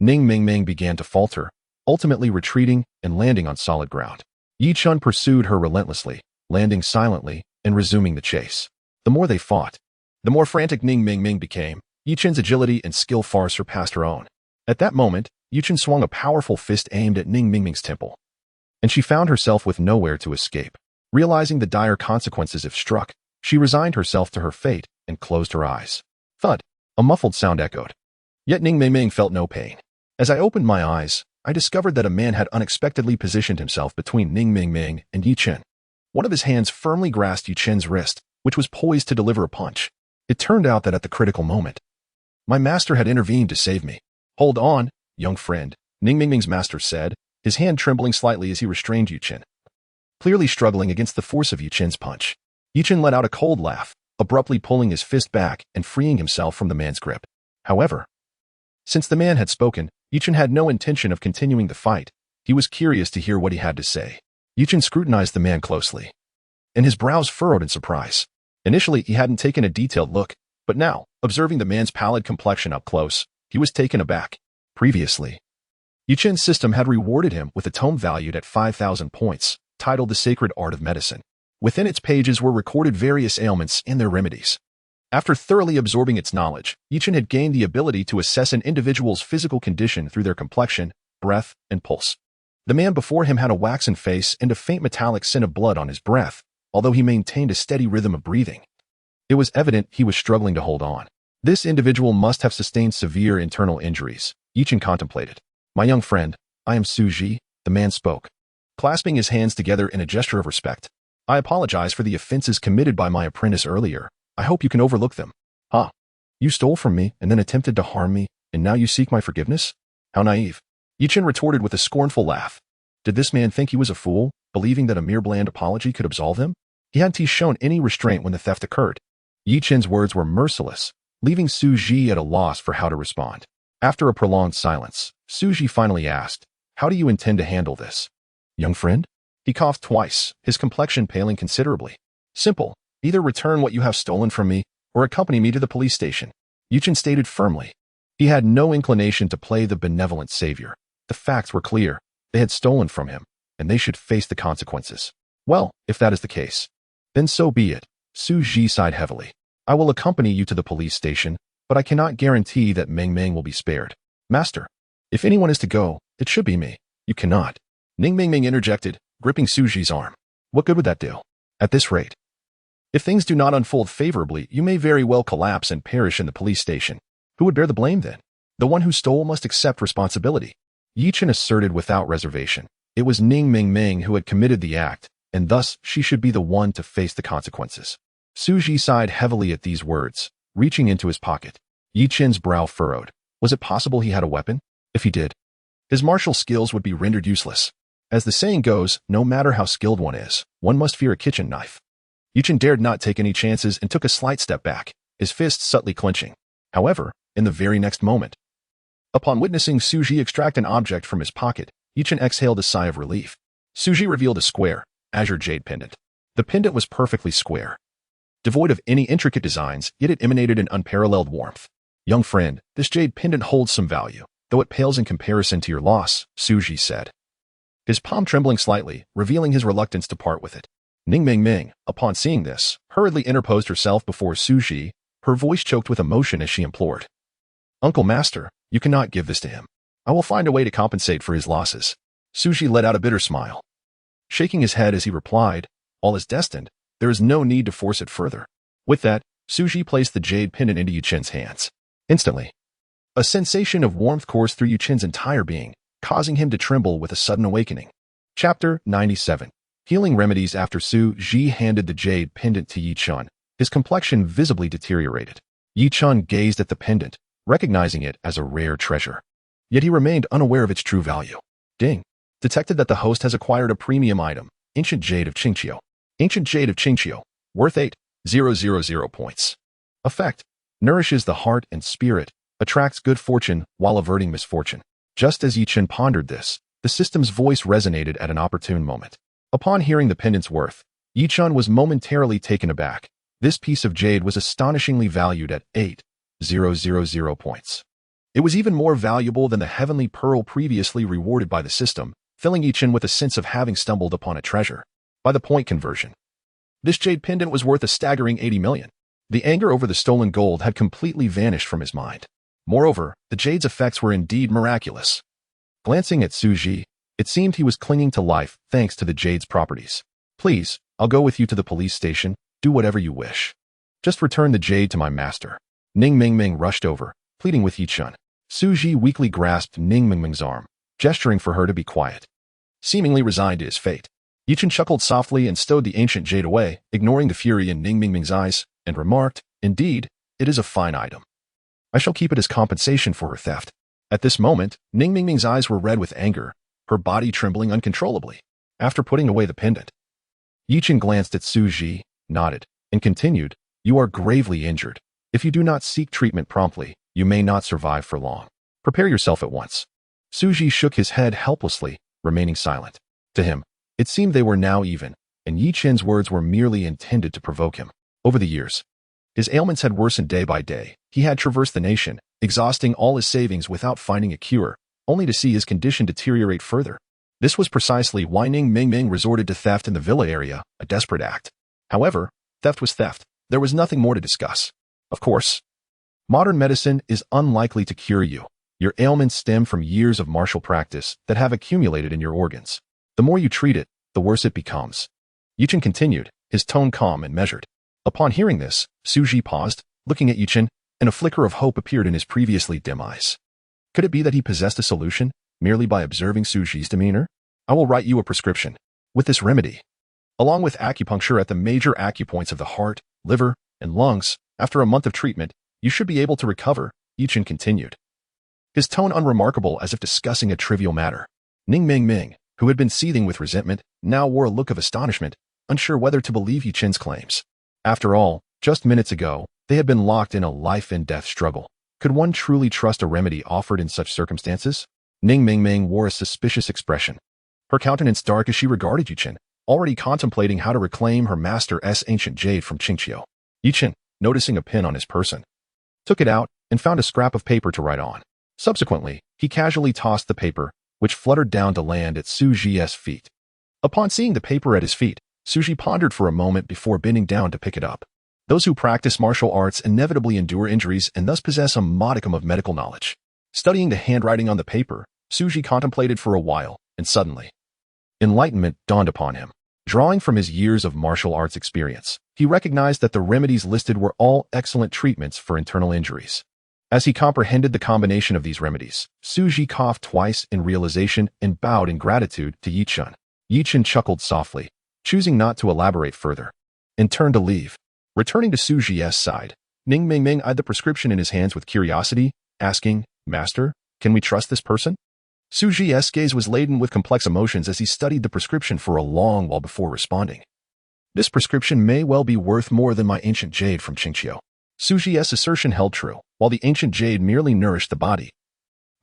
Ning Ming began to falter, ultimately retreating and landing on solid ground. Yichen pursued her relentlessly, landing silently and resuming the chase. The more they fought, the more frantic Ning Ming became. Yichen's agility and skill far surpassed her own. At that moment, Yichen swung a powerful fist aimed at Ning Ming's temple, and she found herself with nowhere to escape. Realizing the dire consequences if struck, she resigned herself to her fate and closed her eyes. Thud! A muffled sound echoed. Yet Ning Ming felt no pain. As I opened my eyes, I discovered that a man had unexpectedly positioned himself between Ning Ming and Yichen. One of his hands firmly grasped Yichen's wrist, which was poised to deliver a punch. It turned out that at the critical moment, my master had intervened to save me. "Hold on, young friend," Ning Ming's master said, his hand trembling slightly as he restrained Yichen, clearly struggling against the force of Yichen's punch. Yichen let out a cold laugh, abruptly pulling his fist back and freeing himself from the man's grip. However, Since the man had spoken, Yichen had no intention of continuing the fight. He was curious to hear what he had to say. Yichen scrutinized the man closely, and his brows furrowed in surprise. Initially, he hadn't taken a detailed look, but now, observing the man's pallid complexion up close, he was taken aback. Previously, Yichen's system had rewarded him with a tome valued at 5,000 points, titled The Sacred Art of Medicine. Within its pages were recorded various ailments and their remedies. After thoroughly absorbing its knowledge, Yichen had gained the ability to assess an individual's physical condition through their complexion, breath, and pulse. The man before him had a waxen face and a faint metallic scent of blood on his breath, although he maintained a steady rhythm of breathing. It was evident he was struggling to hold on. This individual must have sustained severe internal injuries, Yichen contemplated. My young friend, I am Su Ji, the man spoke, clasping his hands together in a gesture of respect. I apologize for the offenses committed by my apprentice earlier. I hope you can overlook them. Huh? You stole from me and then attempted to harm me, and now you seek my forgiveness? How naive. Yichen retorted with a scornful laugh. Did this man think he was a fool, believing that a mere bland apology could absolve him? He hadn't shown any restraint when the theft occurred. Yichen's words were merciless, leaving Su Ji at a loss for how to respond. After a prolonged silence, Su Ji finally asked, How do you intend to handle this? Young friend? He coughed twice, his complexion paling considerably. Simple. Either return what you have stolen from me, or accompany me to the police station. Yichen stated firmly. He had no inclination to play the benevolent savior. The facts were clear. They had stolen from him, and they should face the consequences. Well, if that is the case, then so be it. Su Ji sighed heavily. I will accompany you to the police station, but I cannot guarantee that Meng Meng will be spared. Master, if anyone is to go, it should be me. You cannot. Ning Meng Meng interjected, gripping Su Ji's arm. What good would that do? At this rate, if things do not unfold favorably, you may very well collapse and perish in the police station. Who would bear the blame then? The one who stole must accept responsibility. Yichen asserted without reservation. It was Ning Meng Meng who had committed the act, and thus she should be the one to face the consequences. Su Ji sighed heavily at these words, reaching into his pocket. Yichen's brow furrowed. Was it possible he had a weapon? If he did, his martial skills would be rendered useless. As the saying goes, no matter how skilled one is, one must fear a kitchen knife. Yichen dared not take any chances and took a slight step back, his fists subtly clenching. However, in the very next moment, upon witnessing Su Ji extract an object from his pocket, Yichen exhaled a sigh of relief. Su Ji revealed a square, azure jade pendant. The pendant was perfectly square, devoid of any intricate designs, yet it emanated an unparalleled warmth. Young friend, this jade pendant holds some value, though it pales in comparison to your loss, Su Ji said, his palm trembling slightly, revealing his reluctance to part with it. Ning Meng Meng, upon seeing this, hurriedly interposed herself before Su Ji, her voice choked with emotion as she implored. Uncle Master, you cannot give this to him. I will find a way to compensate for his losses. Su Ji let out a bitter smile, shaking his head as he replied, All is destined. There is no need to force it further. With that, Su Ji placed the jade pendant into Yichen's hands. Instantly, a sensation of warmth coursed through Yichen's entire being, causing him to tremble with a sudden awakening. Chapter 97. Healing Remedies. After Su Ji handed the jade pendant to Yichen, his complexion visibly deteriorated. Yichen gazed at the pendant, recognizing it as a rare treasure. Yet he remained unaware of its true value. Ding. Detected that the host has acquired a premium item, Ancient Jade of Qingqiu. Ancient Jade of Qingqiu, worth 8,000 points. Effect. Nourishes the heart and spirit, attracts good fortune while averting misfortune. Just as Yichen pondered this, the system's voice resonated at an opportune moment. Upon hearing the pendant's worth, Yichen was momentarily taken aback. This piece of jade was astonishingly valued at 8,000 points. It was even more valuable than the heavenly pearl previously rewarded by the system, filling Yichen with a sense of having stumbled upon a treasure. By the point conversion, this jade pendant was worth a staggering 80 million. The anger over the stolen gold had completely vanished from his mind. Moreover, the jade's effects were indeed miraculous. Glancing at Su Ji, it seemed he was clinging to life thanks to the jade's properties. Please, I'll go with you to the police station. Do whatever you wish. Just return the jade to my master. Ning Meng Meng rushed over, pleading with Yichen. Su Ji weakly grasped Ning Meng Meng's arm, gesturing for her to be quiet. Seemingly resigned to his fate, Yichen chuckled softly and stowed the ancient jade away, ignoring the fury in Ning Meng Meng's eyes, and remarked, Indeed, it is a fine item. I shall keep it as compensation for her theft. At this moment, Ning Meng Meng's eyes were red with anger, her body trembling uncontrollably. After putting away the pendant, Yichen glanced at Su Ji, nodded, and continued, You are gravely injured. If you do not seek treatment promptly, you may not survive for long. Prepare yourself at once. Suji shook his head helplessly, remaining silent. To him, it seemed they were now even, and Yi Chen's words were merely intended to provoke him. Over the years, his ailments had worsened day by day. He had traversed the nation, exhausting all his savings without finding a cure, only to see his condition deteriorate further. This was precisely why Ning Mingming resorted to theft in the villa area, a desperate act. However, theft was theft. There was nothing more to discuss. Of course, modern medicine is unlikely to cure you. Your ailments stem from years of martial practice that have accumulated in your organs. The more you treat it, the worse it becomes. Yi Chen continued, his tone calm and measured. Upon hearing this, Suji paused, looking at Yi Chen, and a flicker of hope appeared in his previously dim eyes. Could it be that he possessed a solution, merely by observing Suji's demeanor? I will write you a prescription. With this remedy, along with acupuncture at the major acupoints of the heart, liver, and lungs, after a month of treatment, you should be able to recover, Yi Chen continued. His tone unremarkable as if discussing a trivial matter. Ning Mingming, who had been seething with resentment, now wore a look of astonishment, unsure whether to believe Yi Chen's claims. After all, just minutes ago, they had been locked in a life-and-death struggle. Could one truly trust a remedy offered in such circumstances? Ning Mingming wore a suspicious expression, her countenance dark as she regarded Yi Chen, already contemplating how to reclaim her master's ancient jade from Qingqiu. Yi Chen, noticing a pin on his person, took it out and found a scrap of paper to write on. Subsequently, he casually tossed the paper, which fluttered down to land at Suji's feet. Upon seeing the paper at his feet, Suji pondered for a moment before bending down to pick it up. Those who practice martial arts inevitably endure injuries and thus possess a modicum of medical knowledge. Studying the handwriting on the paper, Suji contemplated for a while, and suddenly, enlightenment dawned upon him. Drawing from his years of martial arts experience, he recognized that the remedies listed were all excellent treatments for internal injuries. As he comprehended the combination of these remedies, Suji coughed twice in realization and bowed in gratitude to Yi Chen. Yi Chen chuckled softly, choosing not to elaborate further, and turned to leave. Returning to Suji's side, Ning Mingming eyed the prescription in his hands with curiosity, asking, "Master, can we trust this person?" Suji's gaze was laden with complex emotions as he studied the prescription for a long while before responding. "This prescription may well be worth more than my ancient jade from Qingqiu." Suji's assertion held true. While the ancient jade merely nourished the body,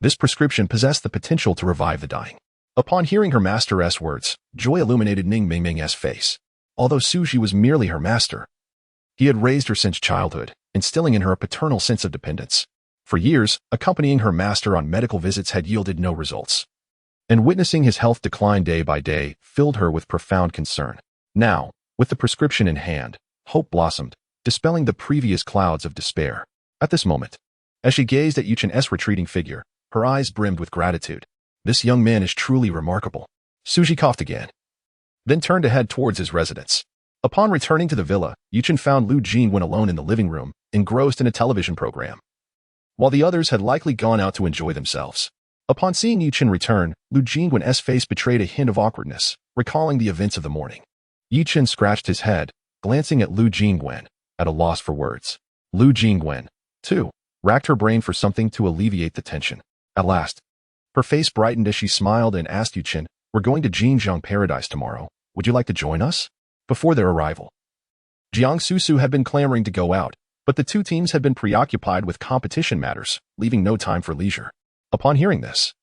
this prescription possessed the potential to revive the dying. Upon hearing her master's words, joy illuminated Ning Mingming's face. Although Suji was merely her master, he had raised her since childhood, instilling in her a paternal sense of dependence. For years, accompanying her master on medical visits had yielded no results, and witnessing his health decline day by day filled her with profound concern. Now, with the prescription in hand, hope blossomed, dispelling the previous clouds of despair. At this moment, as she gazed at Yi Chen's retreating figure, her eyes brimmed with gratitude. This young man is truly remarkable. Suji coughed again, then turned to head towards his residence. Upon returning to the villa, Yi Chen found Lu Jingwen alone in the living room, engrossed in a television program, while the others had likely gone out to enjoy themselves. Upon seeing Yi Chen return, Lu Jingwen's face betrayed a hint of awkwardness, recalling the events of the morning. Yi Chen scratched his head, glancing at Lu Jingwen, at a loss for words. Lu Jingwen, too, racked her brain for something to alleviate the tension. At last, her face brightened as she smiled and asked Yi Chen, "We're going to Jinjiang Paradise tomorrow. Would you like to join us?" Before their arrival, Jiang Susu had been clamoring to go out, but the two teams had been preoccupied with competition matters, leaving no time for leisure. Upon hearing this,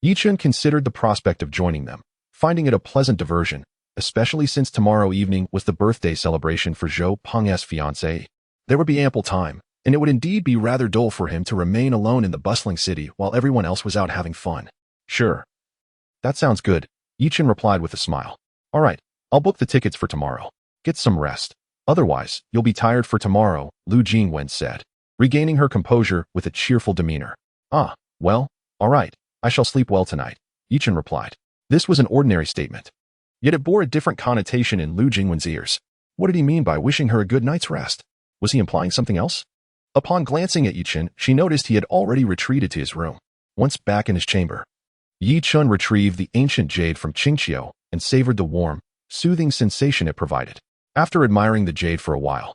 Yi Chen considered the prospect of joining them, finding it a pleasant diversion, especially since tomorrow evening was the birthday celebration for Zhou Peng's fiancée. There would be ample time, and it would indeed be rather dull for him to remain alone in the bustling city while everyone else was out having fun. "Sure. That sounds good," Yi Chen replied with a smile. "All right, I'll book the tickets for tomorrow. Get some rest. Otherwise, you'll be tired for tomorrow," Lu Jingwen said, regaining her composure with a cheerful demeanor. "Ah, well, all right, I shall sleep well tonight," Yi Chen replied. This was an ordinary statement, yet it bore a different connotation in Lu Jingwen's ears. What did he mean by wishing her a good night's rest? Was he implying something else? Upon glancing at Yi Chen, she noticed he had already retreated to his room. Once back in his chamber, Yi Chen retrieved the ancient jade from Qingqiu and savored the warm, soothing sensation it provided. After admiring the jade for a while,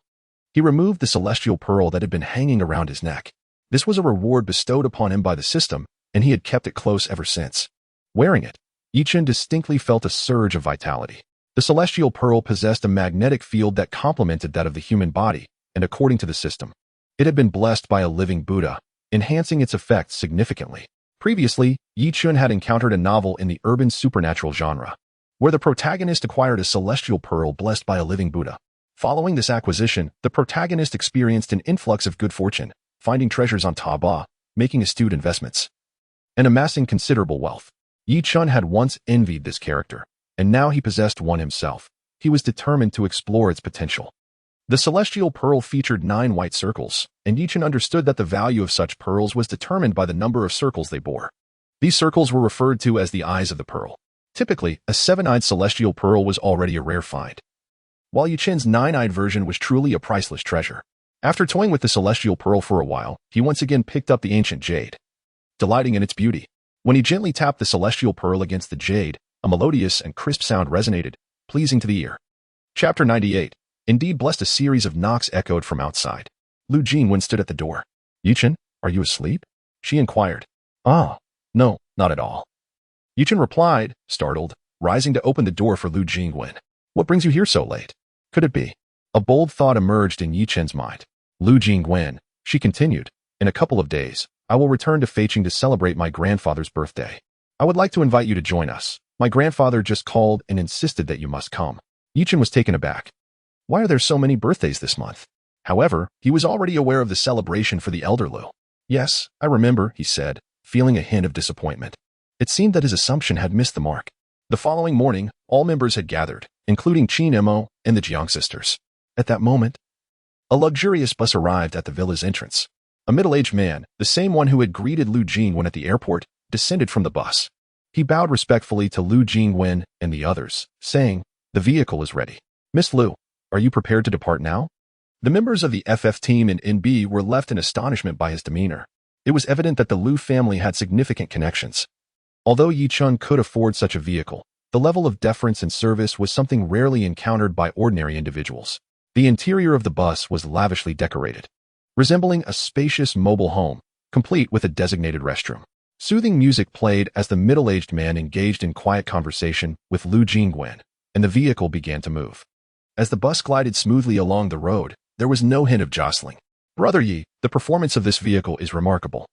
he removed the celestial pearl that had been hanging around his neck. This was a reward bestowed upon him by the system, and he had kept it close ever since. Wearing it, Yi Chen distinctly felt a surge of vitality. The celestial pearl possessed a magnetic field that complemented that of the human body, and according to the system, it had been blessed by a living Buddha, enhancing its effects significantly. Previously, Yi Chun had encountered a novel in the urban supernatural genre, where the protagonist acquired a celestial pearl blessed by a living Buddha. Following this acquisition, the protagonist experienced an influx of good fortune, finding treasures on Taobao, making astute investments, and amassing considerable wealth. Yi Chun had once envied this character, and now he possessed one himself. He was determined to explore its potential. The celestial pearl featured 9 white circles, and Yi Chun understood that the value of such pearls was determined by the number of circles they bore. These circles were referred to as the eyes of the pearl. Typically, a 7-eyed celestial pearl was already a rare find, while Yi Chun's 9-eyed version was truly a priceless treasure. After toying with the celestial pearl for a while, he once again picked up the ancient jade, delighting in its beauty. When he gently tapped the celestial pearl against the jade, a melodious and crisp sound resonated, pleasing to the ear. Chapter 98. Indeed blessed. A series of knocks echoed from outside. Lu Jingwen stood at the door. Yi Chun, are you asleep? She inquired. Ah, no, not at all. Yi Chun replied, startled, rising to open the door for Lu Jingwen. What brings you here so late? Could it be? A bold thought emerged in Yi Chun's mind. Lu Jingwen, she continued, in a couple of days, I will return to Feiqing to celebrate my grandfather's birthday. I would like to invite you to join us. My grandfather just called and insisted that you must come. Yi Chun was taken aback. Why are there so many birthdays this month? However, he was already aware of the celebration for the elder Lu. Yes, I remember, he said, feeling a hint of disappointment. It seemed that his assumption had missed the mark. The following morning, all members had gathered, including Qin Emo and the Jiang sisters. At that moment, a luxurious bus arrived at the villa's entrance. A middle-aged man, the same one who had greeted Lu Jingwen at the airport, descended from the bus. He bowed respectfully to Lu Jingwen and the others, saying, The vehicle is ready. Miss Lu, are you prepared to depart now? The members of the FF team in NB were left in astonishment by his demeanor. It was evident that the Lu family had significant connections. Although Yi Chun could afford such a vehicle, the level of deference and service was something rarely encountered by ordinary individuals. The interior of the bus was lavishly decorated, resembling a spacious mobile home, complete with a designated restroom. Soothing music played as the middle-aged man engaged in quiet conversation with Lu Jingwen, and the vehicle began to move. As the bus glided smoothly along the road, there was no hint of jostling. Brother Yi, the performance of this vehicle is remarkable.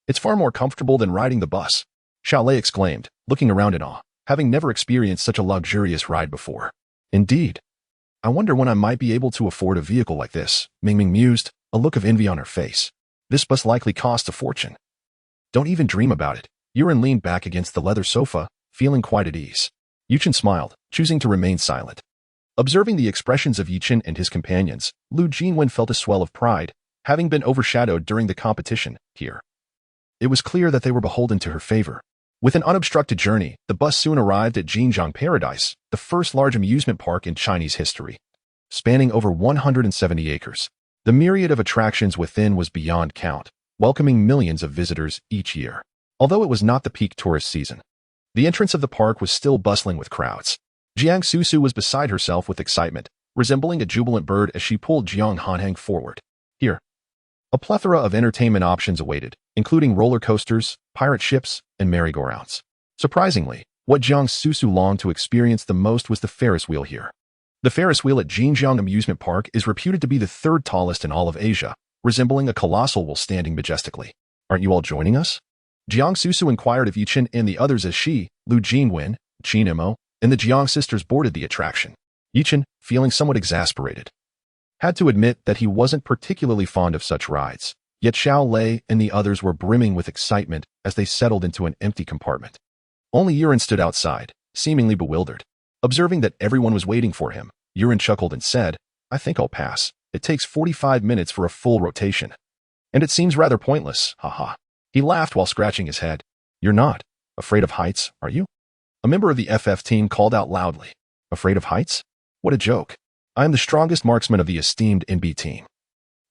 It's far more comfortable than riding the bus, Xiaolei exclaimed, looking around in awe, having never experienced such a luxurious ride before. Indeed. I wonder when I might be able to afford a vehicle like this, Mingming mused, a look of envy on her face. This bus likely costs a fortune. Don't even dream about it. Yuren leaned back against the leather sofa, feeling quite at ease. Yi Chun smiled, choosing to remain silent. Observing the expressions of Yi Chun and his companions, Lu Jingwen felt a swell of pride, having been overshadowed during the competition here. It was clear that they were beholden to her favor. With an unobstructed journey, the bus soon arrived at Jinjiang Paradise, the first large amusement park in Chinese history. Spanning over 170 acres, the myriad of attractions within was beyond count, welcoming millions of visitors each year. Although it was not the peak tourist season, the entrance of the park was still bustling with crowds. Jiang Susu was beside herself with excitement, resembling a jubilant bird as she pulled Jiang Hanhang forward. Here, a plethora of entertainment options awaited, including roller coasters, pirate ships, and merry-go-rounds. Surprisingly, what Jiang Susu longed to experience the most was the Ferris wheel here. The Ferris wheel at Jinjiang Amusement Park is reputed to be the 3rd tallest in all of Asia, resembling a colossal while standing majestically. Aren't you all joining us? Jiang Susu inquired of Yi Chun and the others as she, Lu Jingwen, Qin Emo, and the Jiang sisters boarded the attraction. Yi Chun, feeling somewhat exasperated, had to admit that he wasn't particularly fond of such rides, yet Xiao Lei and the others were brimming with excitement as they settled into an empty compartment. Only Yuren stood outside, seemingly bewildered. Observing that everyone was waiting for him, Yuren chuckled and said, I think I'll pass. It takes 45 minutes for a full rotation. And it seems rather pointless, haha. He laughed while scratching his head. You're not afraid of heights, are you? A member of the FF team called out loudly. Afraid of heights? What a joke. I am the strongest marksman of the esteemed NB team.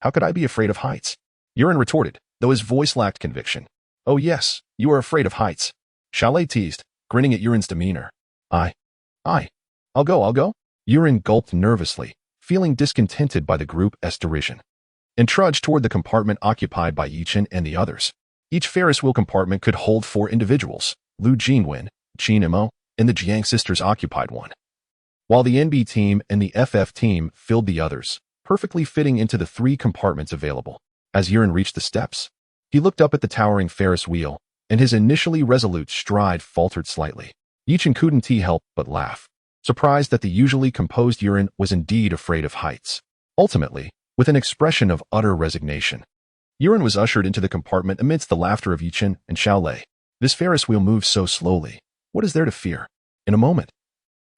How could I be afraid of heights? Yuren retorted, though his voice lacked conviction. Oh yes, you are afraid of heights. Xiaolei teased, grinning at Yuren's demeanor. I'll go. Yuren gulped nervously, feeling discontented by the group's derision, and trudged toward the compartment occupied by Yi Chun and the others. Each Ferris wheel compartment could hold 4 individuals. Lu Jingwen, Qin Emo, and the Jiang sisters occupied one, while the NB team and the FF team filled the others, perfectly fitting into the 3 compartments available. As Yuren reached the steps, He looked up at the towering Ferris wheel, and his initially resolute stride faltered slightly. Yichen couldn't help but laugh, surprised that the usually composed Yuren was indeed afraid of heights. Ultimately, with an expression of utter resignation, Yuren was ushered into the compartment amidst the laughter of Yichen and Xiaolei. This Ferris wheel moves so slowly. What is there to fear? In a moment,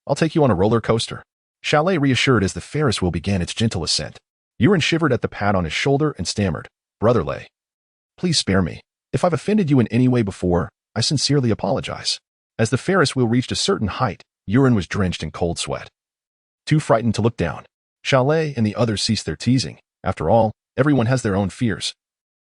I'll take you on a roller coaster. Xiaolei reassured as the Ferris wheel began its gentle ascent. Yuren shivered at the pat on his shoulder and stammered, "Brother Lei, please spare me. If I've offended you in any way before, I sincerely apologize." As the Ferris wheel reached a certain height, Yuren was drenched in cold sweat. Too frightened to look down, Xiaolei and the others ceased their teasing. After all, everyone has their own fears.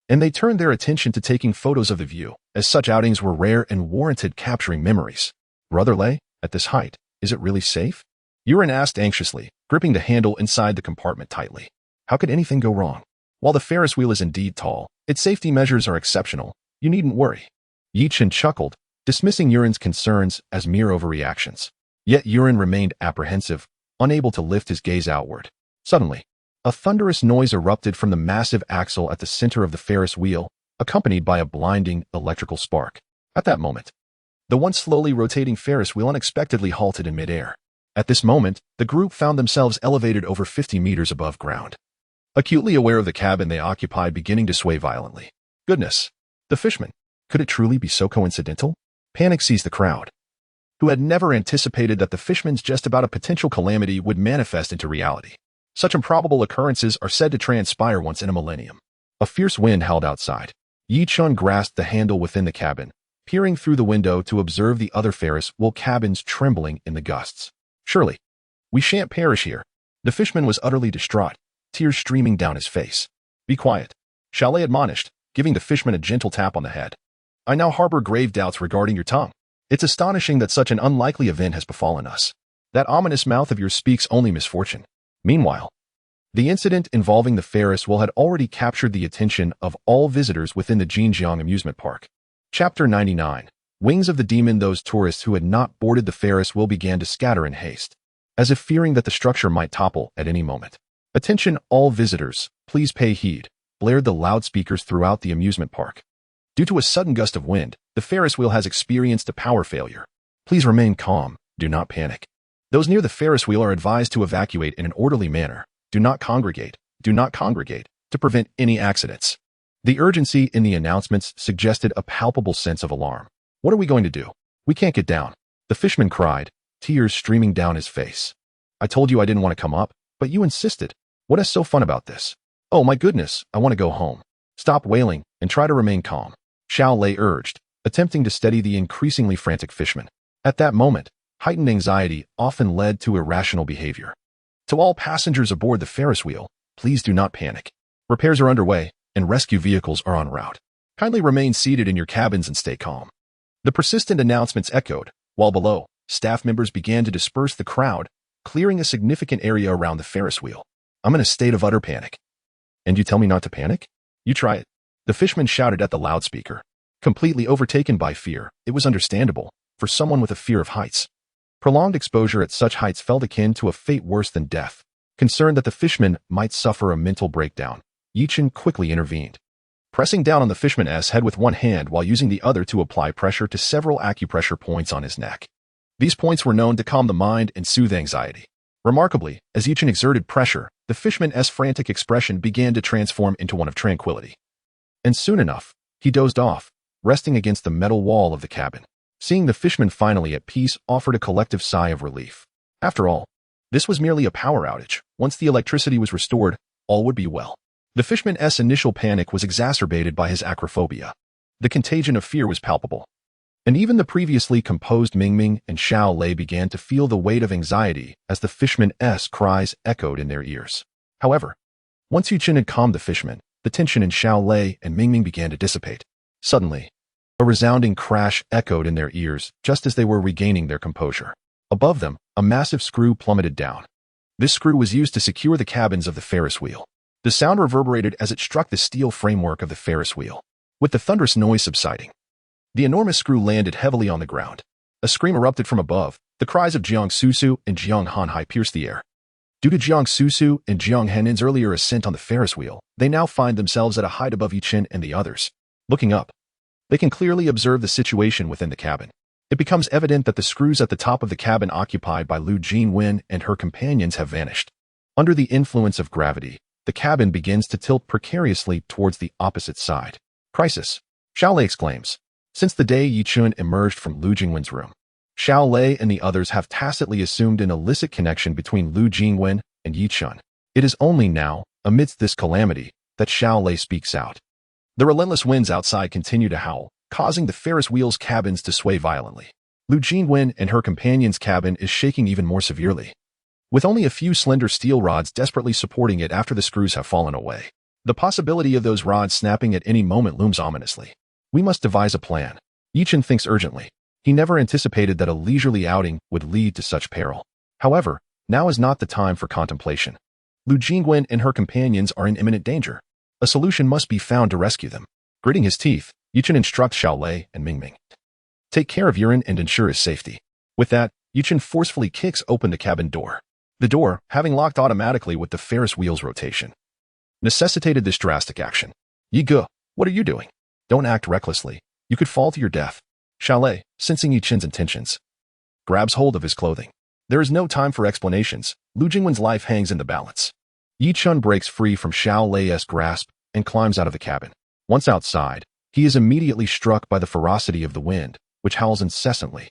And they turned their attention to taking photos of the view, as such outings were rare and warranted capturing memories. "Brother Lei, at this height, is it really safe?" Yuren asked anxiously, gripping the handle inside the compartment tightly. How could anything go wrong? While the Ferris wheel is indeed tall, its safety measures are exceptional. You needn't worry. Yichen chuckled, dismissing Yuren's concerns as mere overreactions. Yet Yuren remained apprehensive, unable to lift his gaze outward. Suddenly, a thunderous noise erupted from the massive axle at the center of the Ferris wheel, accompanied by a blinding electrical spark. At that moment, the once slowly rotating Ferris wheel unexpectedly halted in midair. At this moment, the group found themselves elevated over 50 meters above ground. Acutely aware of the cabin they occupied beginning to sway violently. Goodness! The fishman! Could it truly be so coincidental? Panic seized the crowd, who had never anticipated that the fishman's jest about a potential calamity would manifest into reality. Such improbable occurrences are said to transpire once in a millennium. A fierce wind howled outside. Yichun grasped the handle within the cabin, peering through the window to observe the other Ferris wheel cabins trembling in the gusts. Surely, we shan't perish here. The fishman was utterly distraught, tears streaming down his face. Be quiet, Xiaolei admonished, giving the fishman a gentle tap on the head. I now harbor grave doubts regarding your tongue. It's astonishing that such an unlikely event has befallen us. That ominous mouth of yours speaks only misfortune. Meanwhile, the incident involving the Ferris wheel had already captured the attention of all visitors within the Jinjiang amusement park. Chapter 99. Wings of the Demon. Those tourists who had not boarded the Ferris wheel began to scatter in haste, as if fearing that the structure might topple at any moment. Attention all visitors, please pay heed, blared the loudspeakers throughout the amusement park. Due to a sudden gust of wind, the Ferris wheel has experienced a power failure. Please remain calm, do not panic. Those near the Ferris wheel are advised to evacuate in an orderly manner. Do not congregate, to prevent any accidents. The urgency in the announcements suggested a palpable sense of alarm. What are we going to do? We can't get down. The fishman cried, tears streaming down his face. I told you I didn't want to come up, but you insisted. What is so fun about this? Oh my goodness, I want to go home. Stop wailing and try to remain calm, Xiaolei urged, attempting to steady the increasingly frantic fishman. At that moment, heightened anxiety often led to irrational behavior. To all passengers aboard the Ferris wheel, please do not panic. Repairs are underway, and rescue vehicles are en route. Kindly remain seated in your cabins and stay calm. The persistent announcements echoed, while below, staff members began to disperse the crowd, clearing a significant area around the Ferris wheel. I'm in a state of utter panic. And you tell me not to panic? You try it. The fishman shouted at the loudspeaker. Completely overtaken by fear, it was understandable, for someone with a fear of heights. Prolonged exposure at such heights felt akin to a fate worse than death. Concerned that the fishman might suffer a mental breakdown, Yichen quickly intervened, pressing down on the fishman's head with one hand while using the other to apply pressure to several acupressure points on his neck. These points were known to calm the mind and soothe anxiety. Remarkably, as Yichen exerted pressure, the fishman's frantic expression began to transform into one of tranquility. And soon enough, he dozed off, resting against the metal wall of the cabin. Seeing the fishman finally at peace offered a collective sigh of relief. After all, this was merely a power outage. Once the electricity was restored, all would be well. The fishman's initial panic was exacerbated by his acrophobia. The contagion of fear was palpable. And even the previously composed Mingming and Xiaolei began to feel the weight of anxiety as the fishman's cries echoed in their ears. However, once Yichen had calmed the fishman, the tension in Xiaolei and Mingming began to dissipate. Suddenly, a resounding crash echoed in their ears just as they were regaining their composure. Above them, a massive screw plummeted down. This screw was used to secure the cabins of the Ferris wheel. The sound reverberated as it struck the steel framework of the Ferris wheel. With the thunderous noise subsiding, the enormous screw landed heavily on the ground. A scream erupted from above. The cries of Jiang Susu and Jiang Hanhai pierced the air. Due to Jiang Susu and Jiang Henin's earlier ascent on the Ferris wheel, they now find themselves at a height above Yichen and the others. Looking up, they can clearly observe the situation within the cabin. It becomes evident that the screws at the top of the cabin occupied by Lu Jingwen and her companions have vanished. Under the influence of gravity, the cabin begins to tilt precariously towards the opposite side. Crisis, Xiao Lei exclaims. Since the day Yi Chun emerged from Lu Jingwen's room, Xiao Lei and the others have tacitly assumed an illicit connection between Lu Jingwen and Yi Chun. It is only now, amidst this calamity, that Xiao Lei speaks out. The relentless winds outside continue to howl, causing the Ferris wheel's cabins to sway violently. Lu Jingwen and her companion's cabin is shaking even more severely, with only a few slender steel rods desperately supporting it after the screws have fallen away. The possibility of those rods snapping at any moment looms ominously. We must devise a plan. Yi Chun thinks urgently. He never anticipated that a leisurely outing would lead to such peril. However, now is not the time for contemplation. Lu Jingwen and her companions are in imminent danger. A solution must be found to rescue them. Gritting his teeth, Yi Chun instructs Xiao Lei and Mingming. Take care of Yuren and ensure his safety. With that, Yi Chun forcefully kicks open the cabin door. The door, having locked automatically with the Ferris wheel's rotation, necessitated this drastic action. Yi Ge, what are you doing? Don't act recklessly. You could fall to your death. Xiao Lei, sensing Yi Chun's intentions, grabs hold of his clothing. There is no time for explanations. Lu Jingwen's life hangs in the balance. Yi Chun breaks free from Xiao Lei's grasp and climbs out of the cabin. Once outside, he is immediately struck by the ferocity of the wind, which howls incessantly,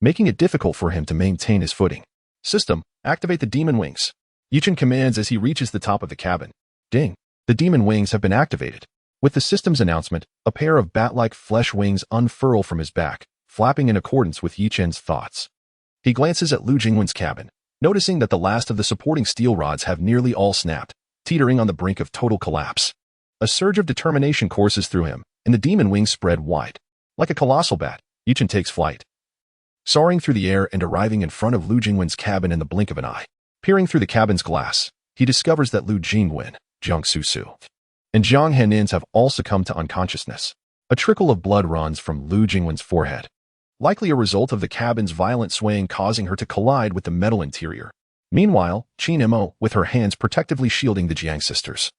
making it difficult for him to maintain his footing. System, activate the demon wings. Yi Chun commands as he reaches the top of the cabin. Ding! The demon wings have been activated. With the system's announcement, a pair of bat-like flesh wings unfurl from his back, flapping in accordance with Yi Chun's thoughts. He glances at Lu Jingwen's cabin, noticing that the last of the supporting steel rods have nearly all snapped, teetering on the brink of total collapse. A surge of determination courses through him, and the demon wings spread wide. Like a colossal bat, Yi Chun takes flight, soaring through the air and arriving in front of Lu Jingwen's cabin in the blink of an eye. Peering through the cabin's glass, he discovers that Lu Jingwen, Jiang Susu, and Jiang Henins have all succumbed to unconsciousness. A trickle of blood runs from Lu Jingwen's forehead, likely a result of the cabin's violent swaying causing her to collide with the metal interior. Meanwhile, Qin Mo, with her hands protectively shielding the Jiang sisters,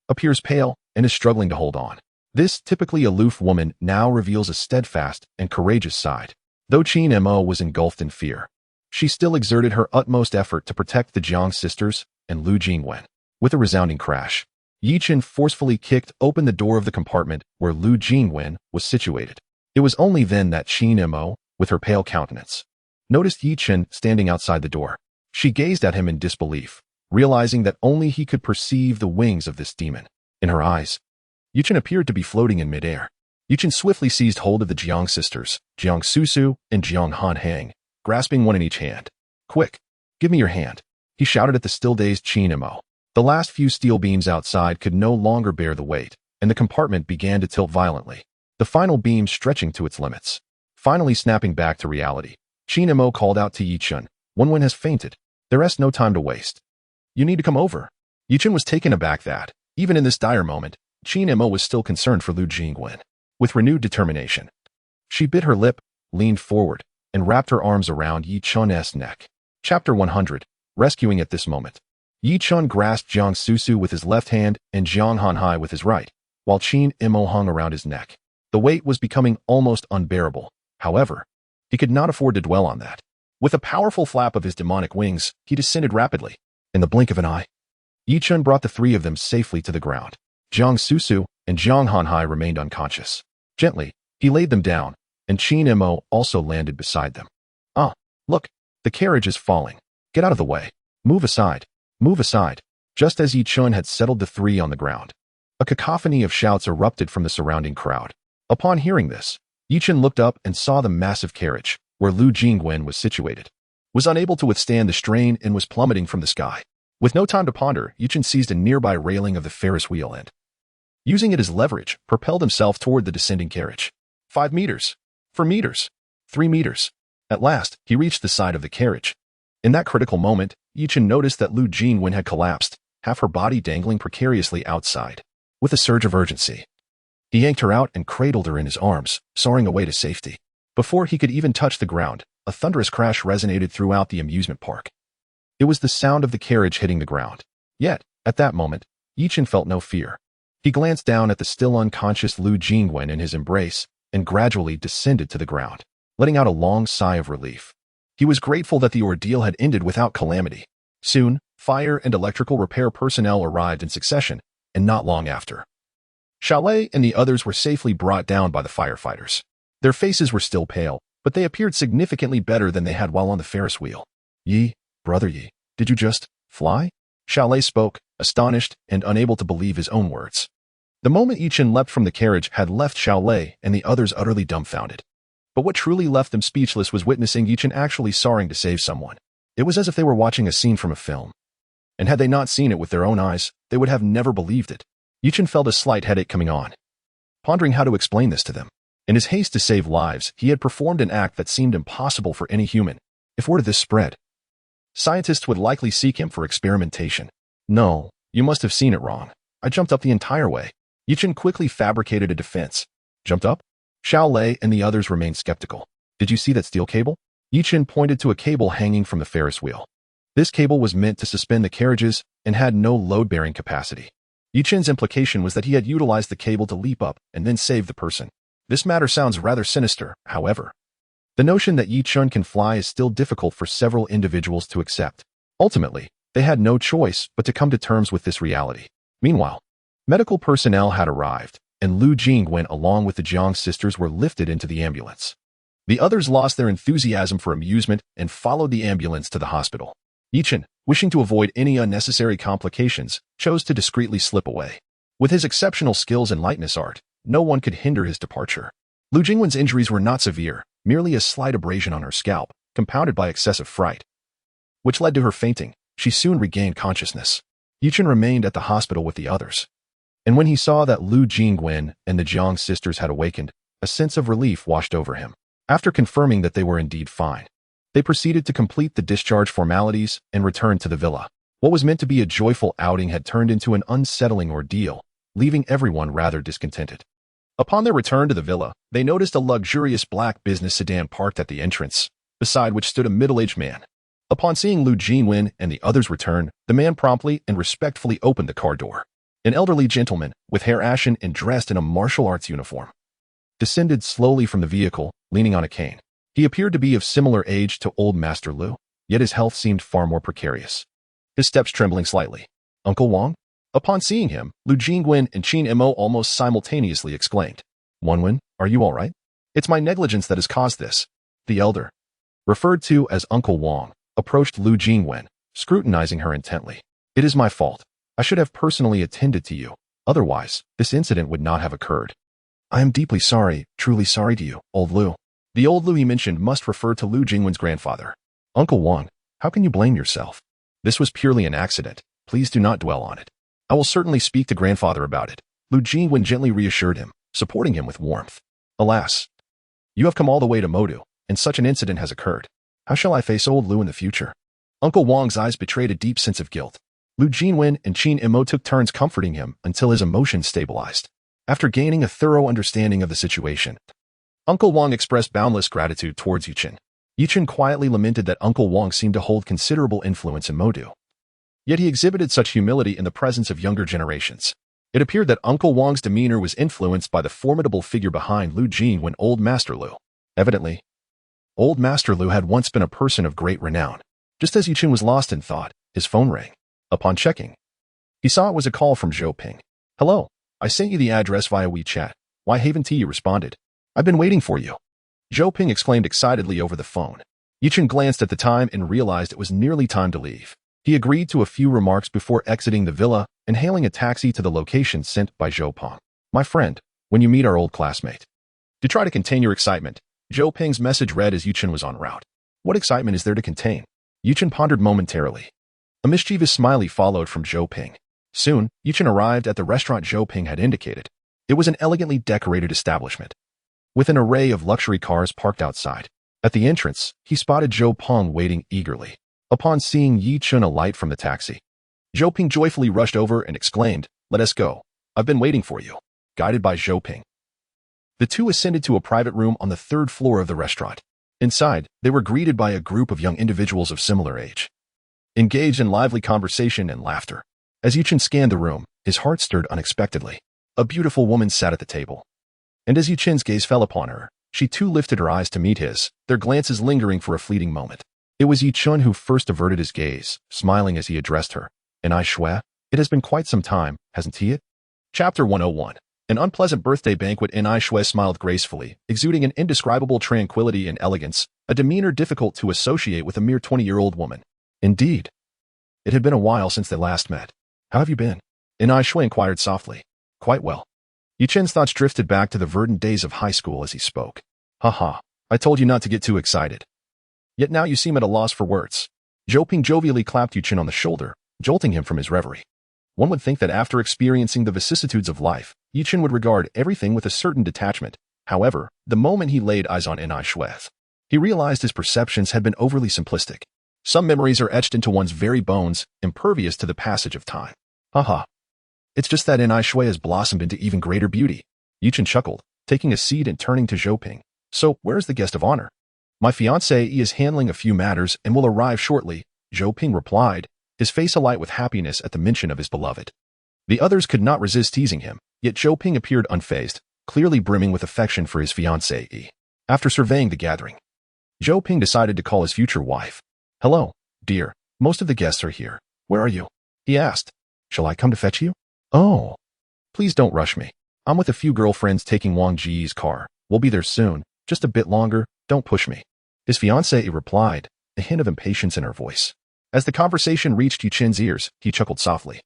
appears pale and is struggling to hold on. This typically aloof woman now reveals a steadfast and courageous side. Though Qin Mo was engulfed in fear, she still exerted her utmost effort to protect the Jiang sisters and Lu Jingwen. With a resounding crash, Yi Chun forcefully kicked open the door of the compartment where Lu Jingwen was situated. It was only then that Qin Mo, with her pale countenance, noticed Yi Chun standing outside the door. She gazed at him in disbelief, realizing that only he could perceive the wings of this demon. In her eyes, Yi Chun appeared to be floating in midair. Yi Chun swiftly seized hold of the Jiang sisters, Jiang Susu and Jiang Han Hang, grasping one in each hand. Quick, give me your hand, he shouted at the still-dazed Qin Mo. The last few steel beams outside could no longer bear the weight, and the compartment began to tilt violently, the final beam stretching to its limits. Finally snapping back to reality, Qin Mo called out to Yi Chun, Wenwen has fainted. There is no time to waste. You need to come over. Yi Chun was taken aback that, even in this dire moment, Qin Mo was still concerned for Lu Jingwen. With renewed determination, she bit her lip, leaned forward, and wrapped her arms around Yi Chun's neck. Chapter 100, Rescuing at this moment. Yi Chun grasped Jiang Susu with his left hand and Jiang Hanhai with his right, while Qin Mo hung around his neck. The weight was becoming almost unbearable. However, he could not afford to dwell on that. With a powerful flap of his demonic wings, he descended rapidly. In the blink of an eye, Yi Chun brought the three of them safely to the ground. Jiang Susu and Jiang Hanhai remained unconscious. Gently, he laid them down, and Qin Mo also landed beside them. Ah, look, the carriage is falling. Get out of the way. Move aside. Move aside. Just as Yi Chun had settled the three on the ground, a cacophony of shouts erupted from the surrounding crowd. Upon hearing this, Yi Chun looked up and saw the massive carriage, where Lu Jingwen was situated, was unable to withstand the strain and was plummeting from the sky. With no time to ponder, Yi Chun seized a nearby railing of the Ferris wheel and, using it as leverage, propelled himself toward the descending carriage. 5 meters. 4 meters. 3 meters. At last, he reached the side of the carriage. In that critical moment, Yi Chun noticed that Lu Jingwen had collapsed, half her body dangling precariously outside. With a surge of urgency, he yanked her out and cradled her in his arms, soaring away to safety. Before he could even touch the ground, a thunderous crash resonated throughout the amusement park. It was the sound of the carriage hitting the ground. Yet, at that moment, Yi Chun felt no fear. He glanced down at the still unconscious Lu Jingwen in his embrace and gradually descended to the ground, letting out a long sigh of relief. He was grateful that the ordeal had ended without calamity. Soon, fire and electrical repair personnel arrived in succession, and not long after, Xiaolei and the others were safely brought down by the firefighters. Their faces were still pale, but they appeared significantly better than they had while on the Ferris wheel. Yi, brother Yi, did you just fly? Xiaolei spoke, astonished and unable to believe his own words. The moment Yichen leapt from the carriage had left Xiaolei and the others utterly dumbfounded. But what truly left them speechless was witnessing Yichen actually soaring to save someone. It was as if they were watching a scene from a film. And had they not seen it with their own eyes, they would have never believed it. Yichen felt a slight headache coming on, pondering how to explain this to them. In his haste to save lives, he had performed an act that seemed impossible for any human. If word of this spread, scientists would likely seek him for experimentation. No, you must have seen it wrong. I jumped up the entire way. Yichen quickly fabricated a defense. Jumped up? Xiaolei and the others remained skeptical. Did you see that steel cable? Yichen pointed to a cable hanging from the Ferris wheel. This cable was meant to suspend the carriages and had no load-bearing capacity. Yichen's implication was that he had utilized the cable to leap up and then save the person. This matter sounds rather sinister, however. The notion that Yichen can fly is still difficult for several individuals to accept. Ultimately, they had no choice but to come to terms with this reality. Meanwhile, medical personnel had arrived, and Lu Jingwen along with the Jiang sisters were lifted into the ambulance. The others lost their enthusiasm for amusement and followed the ambulance to the hospital. Yichen, wishing to avoid any unnecessary complications, chose to discreetly slip away. With his exceptional skills in lightness art, no one could hinder his departure. Lu Jingwen's injuries were not severe, merely a slight abrasion on her scalp, compounded by excessive fright, which led to her fainting. She soon regained consciousness. Yichen remained at the hospital with the others. And when he saw that Lu Jingwen and the Jiang sisters had awakened, a sense of relief washed over him. After confirming that they were indeed fine, they proceeded to complete the discharge formalities and return to the villa. What was meant to be a joyful outing had turned into an unsettling ordeal, leaving everyone rather discontented. Upon their return to the villa, they noticed a luxurious black business sedan parked at the entrance, beside which stood a middle-aged man. Upon seeing Lu Jingwen and the others return, the man promptly and respectfully opened the car door. An elderly gentleman, with hair ashen and dressed in a martial arts uniform, descended slowly from the vehicle, leaning on a cane. He appeared to be of similar age to old Master Lu, yet his health seemed far more precarious, his steps trembling slightly. Uncle Wang? Upon seeing him, Lu Jingwen and Qin Mo almost simultaneously exclaimed, Wenwen, are you all right? It's my negligence that has caused this. The elder, referred to as Uncle Wang, approached Lu Jingwen, scrutinizing her intently. It is my fault. I should have personally attended to you. Otherwise, this incident would not have occurred. I am deeply sorry, truly sorry to you, old Lu. The old Lu he mentioned must refer to Lu Jingwen's grandfather. Uncle Wang, how can you blame yourself? This was purely an accident. Please do not dwell on it. I will certainly speak to grandfather about it. Lu Jingwen gently reassured him, supporting him with warmth. Alas, you have come all the way to Modu, and such an incident has occurred. How shall I face old Lu in the future? Uncle Wang's eyes betrayed a deep sense of guilt. Lu Jingwen and Qin Mo took turns comforting him until his emotions stabilized. After gaining a thorough understanding of the situation, Uncle Wang expressed boundless gratitude towards Yichen. Yichen quietly lamented that Uncle Wang seemed to hold considerable influence in Modu. Yet he exhibited such humility in the presence of younger generations. It appeared that Uncle Wang's demeanor was influenced by the formidable figure behind Lu Jingwen, Old Master Lu. Evidently, Old Master Lu had once been a person of great renown. Just as Yichen was lost in thought, his phone rang. Upon checking, he saw it was a call from Zhou Ping. Hello, I sent you the address via WeChat. Why haven't you responded? I've been waiting for you. Zhou Ping exclaimed excitedly over the phone. Yichen glanced at the time and realized it was nearly time to leave. He agreed to a few remarks before exiting the villa and hailing a taxi to the location sent by Zhou Ping. My friend, when you meet our old classmate. To try to contain your excitement, Zhou Ping's message read as Yichen was en route. What excitement is there to contain? Yichen pondered momentarily. A mischievous smiley followed from Zhou Ping. Soon, Yichen arrived at the restaurant Zhou Ping had indicated. It was an elegantly decorated establishment, with an array of luxury cars parked outside. At the entrance, he spotted Zhou Ping waiting eagerly. Upon seeing Yichen alight from the taxi, Zhou Ping joyfully rushed over and exclaimed, Let us go. I've been waiting for you. Guided by Zhou Ping, the two ascended to a private room on the third floor of the restaurant. Inside, they were greeted by a group of young individuals of similar age, engaged in lively conversation and laughter. As Yichen scanned the room, his heart stirred unexpectedly. A beautiful woman sat at the table. And as Yu Chen's gaze fell upon her, she too lifted her eyes to meet his, their glances lingering for a fleeting moment. It was Yu Chen who first averted his gaze, smiling as he addressed her. And I Shui, it has been quite some time, hasn't he? Chapter 101. An unpleasant birthday banquet. In I Shui smiled gracefully, exuding an indescribable tranquility and elegance, a demeanor difficult to associate with a mere 20-year-old woman. Indeed. It had been a while since they last met. How have you been? And I Shui inquired softly. Quite well. Yu Chen's thoughts drifted back to the verdant days of high school as he spoke. Haha, I told you not to get too excited. Yet now you seem at a loss for words. Zhou Ping jovially clapped Yu Chen on the shoulder, jolting him from his reverie. One would think that after experiencing the vicissitudes of life, Yu Chen would regard everything with a certain detachment. However, the moment he laid eyes on Ni Shui, he realized his perceptions had been overly simplistic. Some memories are etched into one's very bones, impervious to the passage of time. Haha. It's just that Ni Shui has blossomed into even greater beauty. Yu Chen chuckled, taking a seat and turning to Zhou Ping. So, where's the guest of honor? My fiancé is handling a few matters and will arrive shortly, Zhou Ping replied, his face alight with happiness at the mention of his beloved. The others could not resist teasing him, yet Zhou Ping appeared unfazed, clearly brimming with affection for his fiancée. After surveying the gathering, Zhou Ping decided to call his future wife. Hello, dear, most of the guests are here. Where are you? He asked. Shall I come to fetch you? Oh. Please don't rush me. I'm with a few girlfriends taking Wang Ji's car. We'll be there soon. Just a bit longer, don't push me. His fiancée replied, a hint of impatience in her voice. As the conversation reached Yu Chen's ears, he chuckled softly,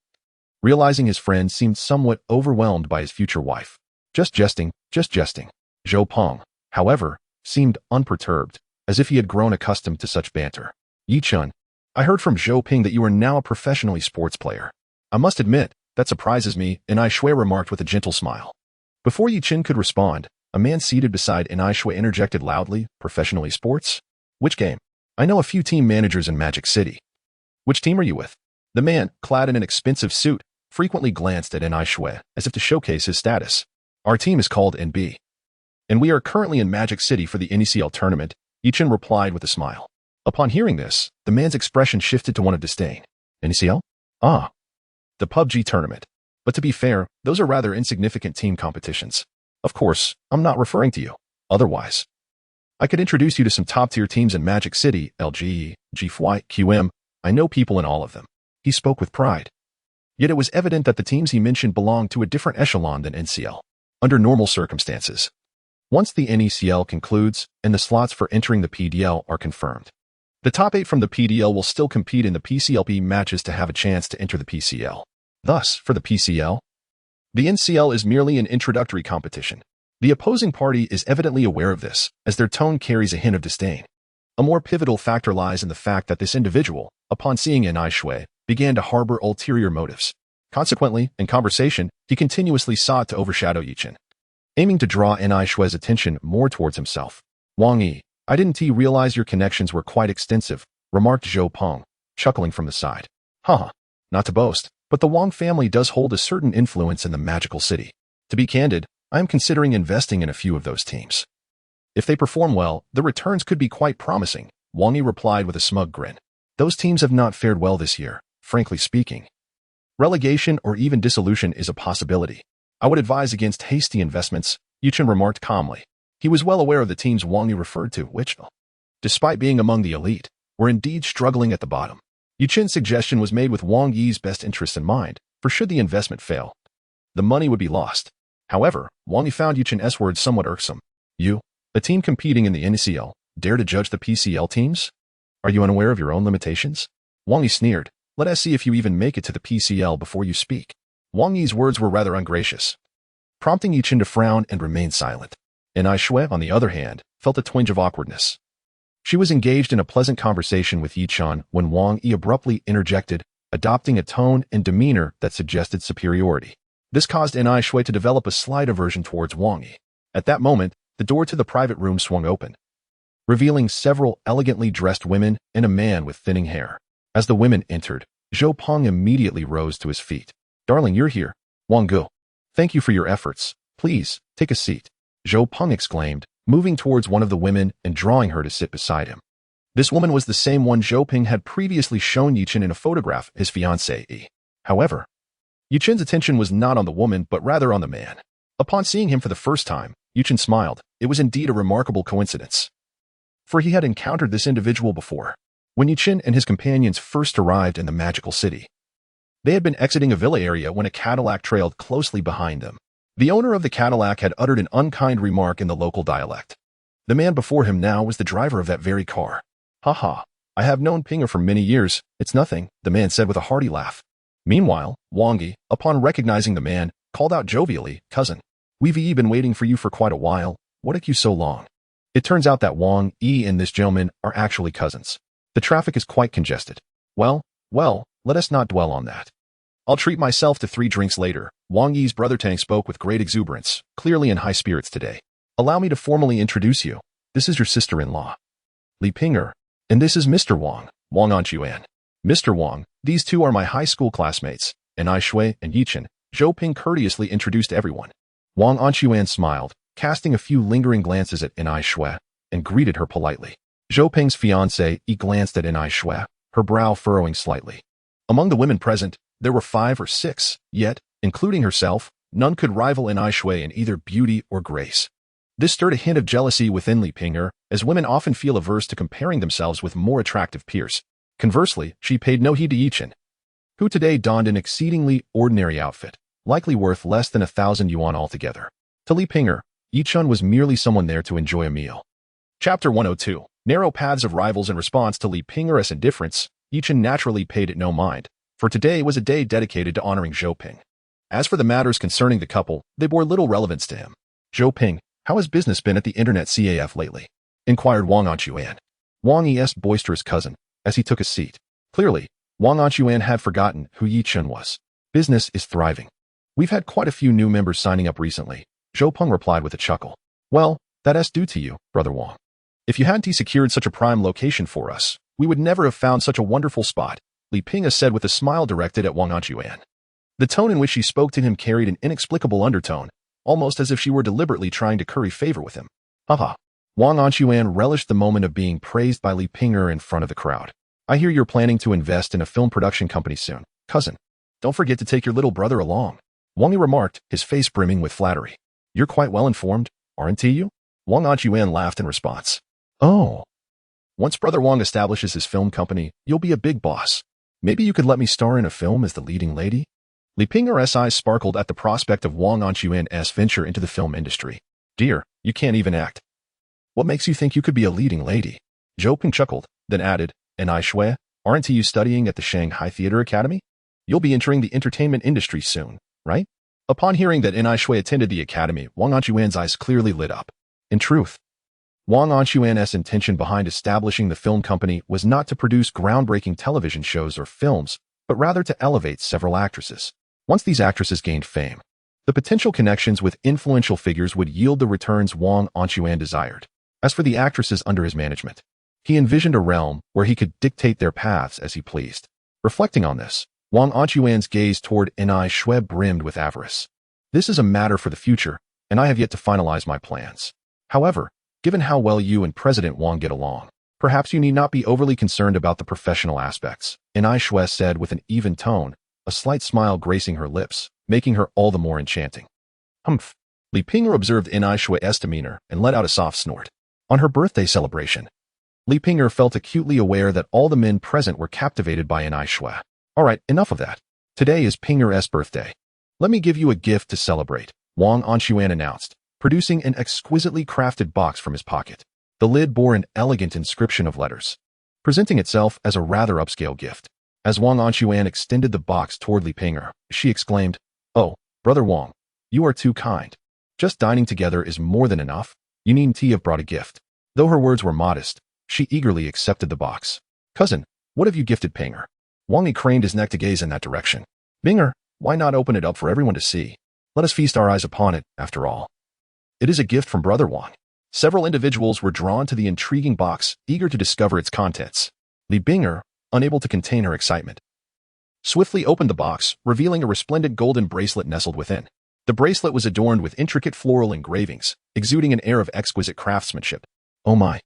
realizing his friend seemed somewhat overwhelmed by his future wife. Just jesting, just jesting. Zhou Peng, however, seemed unperturbed, as if he had grown accustomed to such banter. Yi Chen, I heard from Zhou Ping that you are now a professional sports player. I must admit, that surprises me, Ni Shui remarked with a gentle smile. Before Yi Chen could respond, a man seated beside Ni Shui interjected loudly, professional esports? Which game? I know a few team managers in Magic City. Which team are you with? The man, clad in an expensive suit, frequently glanced at Ni Shui as if to showcase his status. Our team is called NB. And we are currently in Magic City for the NECL tournament, Yi Chen replied with a smile. Upon hearing this, the man's expression shifted to one of disdain. NECL? Ah. The PUBG tournament. But to be fair, those are rather insignificant team competitions. Of course, I'm not referring to you. Otherwise, I could introduce you to some top-tier teams in Magic City, LGE, GFY, QM. I know people in all of them. He spoke with pride. Yet it was evident that the teams he mentioned belonged to a different echelon than NCL. Under normal circumstances, once the NECL concludes and the slots for entering the PDL are confirmed, the top 8 from the PDL will still compete in the PCLP matches to have a chance to enter the PCL. Thus, for the PCL, the NCL is merely an introductory competition. The opposing party is evidently aware of this, as their tone carries a hint of disdain. A more pivotal factor lies in the fact that this individual, upon seeing Ni Shui, began to harbor ulterior motives. Consequently, in conversation, he continuously sought to overshadow Yi Chen, aiming to draw Ni Shui's attention more towards himself. Wang Yi, I didn't realize your connections were quite extensive, remarked Zhou Peng, chuckling from the side. Haha, not to boast, but the Wang family does hold a certain influence in the magical city. To be candid, I am considering investing in a few of those teams. If they perform well, the returns could be quite promising, Wang Yi replied with a smug grin. Those teams have not fared well this year, frankly speaking. Relegation or even dissolution is a possibility. I would advise against hasty investments, Yu Chen remarked calmly. He was well aware of the teams Wang Yi referred to, which, despite being among the elite, were indeed struggling at the bottom. Yu Chen's suggestion was made with Wang Yi's best interests in mind, for should the investment fail, the money would be lost. However, Wang Yi found Yu Chen's words somewhat irksome. You, a team competing in the NECL, dare to judge the PCL teams? Are you unaware of your own limitations? Wang Yi sneered. Let us see if you even make it to the PCL before you speak. Wang Yi's words were rather ungracious, prompting Yu Chen to frown and remain silent. Ni Shui, on the other hand, felt a twinge of awkwardness. She was engaged in a pleasant conversation with Yi Chen when Wang Yi abruptly interjected, adopting a tone and demeanor that suggested superiority. This caused Ni Shui to develop a slight aversion towards Wang Yi. At that moment, the door to the private room swung open, revealing several elegantly dressed women and a man with thinning hair. As the women entered, Zhou Peng immediately rose to his feet. Darling, you're here. Wang Gu. Thank you for your efforts. Please, take a seat. Zhou Peng exclaimed, moving towards one of the women and drawing her to sit beside him. This woman was the same one Zhou Ping had previously shown Yi Chen in a photograph, his fiancée. However, Yuchen's attention was not on the woman, but rather on the man. Upon seeing him for the first time, Yuchen smiled. It was indeed a remarkable coincidence, for he had encountered this individual before, when Yuchen and his companions first arrived in the magical city. They had been exiting a villa area when a Cadillac trailed closely behind them. The owner of the Cadillac had uttered an unkind remark in the local dialect. The man before him now was the driver of that very car. "Haha, I have known Pinger for many years. It's nothing," the man said with a hearty laugh. Meanwhile, Wang Yi, upon recognizing the man, called out jovially, "Cousin, we've been waiting for you for quite a while. What took you so long?" It turns out that Wang Yi and this gentleman are actually cousins. The traffic is quite congested. Well, let us not dwell on that. I'll treat myself to 3 drinks later. Wang Yi's brother Tang spoke with great exuberance, clearly in high spirits today. Allow me to formally introduce you. This is your sister-in-law, Li Pinger, and this is Mr. Wang, Wang Anquan. Mr. Wang, these two are my high school classmates, and I Shui and Yichen. Zhou Ping courteously introduced everyone. Wang Anquan smiled, casting a few lingering glances at Nai Shui, and greeted her politely. Zhou Ping's fiancée glanced at Nai Shui, her brow furrowing slightly. Among the women present, there were 5 or 6, yet, including herself, none could rival Nai Shui in either beauty or grace. This stirred a hint of jealousy within Li Pinger, as women often feel averse to comparing themselves with more attractive peers. Conversely, she paid no heed to Yichen, who today donned an exceedingly ordinary outfit, likely worth less than 1,000 yuan altogether. To Li Pinger, Yichen was merely someone there to enjoy a meal. Chapter 102. Narrow paths of rivals. In response to Li Pinger's indifference, Yichen naturally paid it no mind, for today was a day dedicated to honoring Zhou Ping. As for the matters concerning the couple, they bore little relevance to him. "Zhou Ping, how has business been at the internet CAF lately?" inquired Wang Anquan, Wang Yi's boisterous cousin, as he took a seat. Clearly, Wang Anquan had forgotten who Yichen was. "Business is thriving. We've had quite a few new members signing up recently," Zhou Peng replied with a chuckle. "Well, that is due to you, Brother Wang. If you hadn't secured such a prime location for us, we would never have found such a wonderful spot," Li Ping said with a smile directed at Wang Anquan. The tone in which she spoke to him carried an inexplicable undertone, almost as if she were deliberately trying to curry favor with him. Haha. Wang Anquan relished the moment of being praised by Li Pinger in front of the crowd. "I hear you're planning to invest in a film production company soon, cousin. Don't forget to take your little brother along," Wang Yi remarked, his face brimming with flattery. "You're quite well informed, aren't you?" Wang Anquan laughed in response. "Oh. Once Brother Wang establishes his film company, you'll be a big boss. Maybe you could let me star in a film as the leading lady?" Li Pinger's eyes sparkled at the prospect of Wang Anquan's venture into the film industry. "Dear, you can't even act. What makes you think you could be a leading lady?" Zhou Ping chuckled, then added, "And I Shui, aren't you studying at the Shanghai Theater Academy? You'll be entering the entertainment industry soon, right?" Upon hearing that Nai Shui attended the academy, Wang Anquan's eyes clearly lit up. In truth, Wang Anquan's intention behind establishing the film company was not to produce groundbreaking television shows or films, but rather to elevate several actresses. Once these actresses gained fame, the potential connections with influential figures would yield the returns Wang Anquan desired. As for the actresses under his management, he envisioned a realm where he could dictate their paths as he pleased. Reflecting on this, Wang Anquan's gaze toward Nai Shui brimmed with avarice. "This is a matter for the future, and I have yet to finalize my plans. However, given how well you and President Wang get along, perhaps you need not be overly concerned about the professional aspects," Nai Shui said with an even tone, a slight smile gracing her lips, making her all the more enchanting. "Humph." Li Pinger observed Nai Shui's demeanor and let out a soft snort. On her birthday celebration, Li Pinger felt acutely aware that all the men present were captivated by Nai Shui. "All right, enough of that. Today is Pinger's birthday. Let me give you a gift to celebrate," Wang Anquan announced, producing an exquisitely crafted box from his pocket. The lid bore an elegant inscription of letters, presenting itself as a rather upscale gift. As Wang Anquan extended the box toward Li Pinger, she exclaimed, "Oh, Brother Wang, you are too kind. Just dining together is more than enough. You needn't have brought a gift." Though her words were modest, she eagerly accepted the box. "Cousin, what have you gifted Pinger?" Wang Yi craned his neck to gaze in that direction. "Pinger, why not open it up for everyone to see? Let us feast our eyes upon it, after all. It is a gift from Brother Wang." Several individuals were drawn to the intriguing box, eager to discover its contents. Li Pinger, unable to contain her excitement, swiftly opened the box, revealing a resplendent golden bracelet nestled within. The bracelet was adorned with intricate floral engravings, exuding an air of exquisite craftsmanship. "Oh my!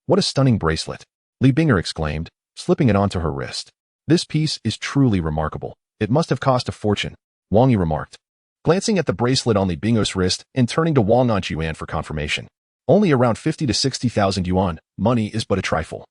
What a stunning bracelet!" Li Pinger exclaimed, slipping it onto her wrist. "This piece is truly remarkable. It must have cost a fortune." Wang Yi remarked, glancing at the bracelet on Li Bingou's wrist and turning to Wang Anquan for confirmation. Only around 50 to 60,000 yuan, money is but a trifle.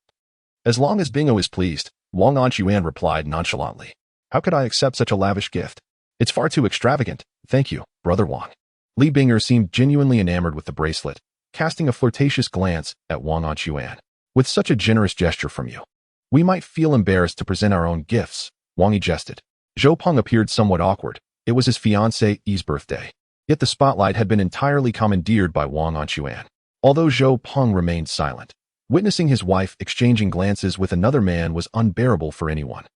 As long as Bingou is pleased, Wang Anquan replied nonchalantly. How could I accept such a lavish gift? It's far too extravagant. Thank you, Brother Wang. Li Bingou seemed genuinely enamored with the bracelet, casting a flirtatious glance at Wang Anquan. With such a generous gesture from you, we might feel embarrassed to present our own gifts, Wang Yi jested. Zhou Peng appeared somewhat awkward. It was his fiancée-Yi's birthday. Yet the spotlight had been entirely commandeered by Wang Anquan. Although Zhou Peng remained silent, witnessing his wife exchanging glances with another man was unbearable for anyone.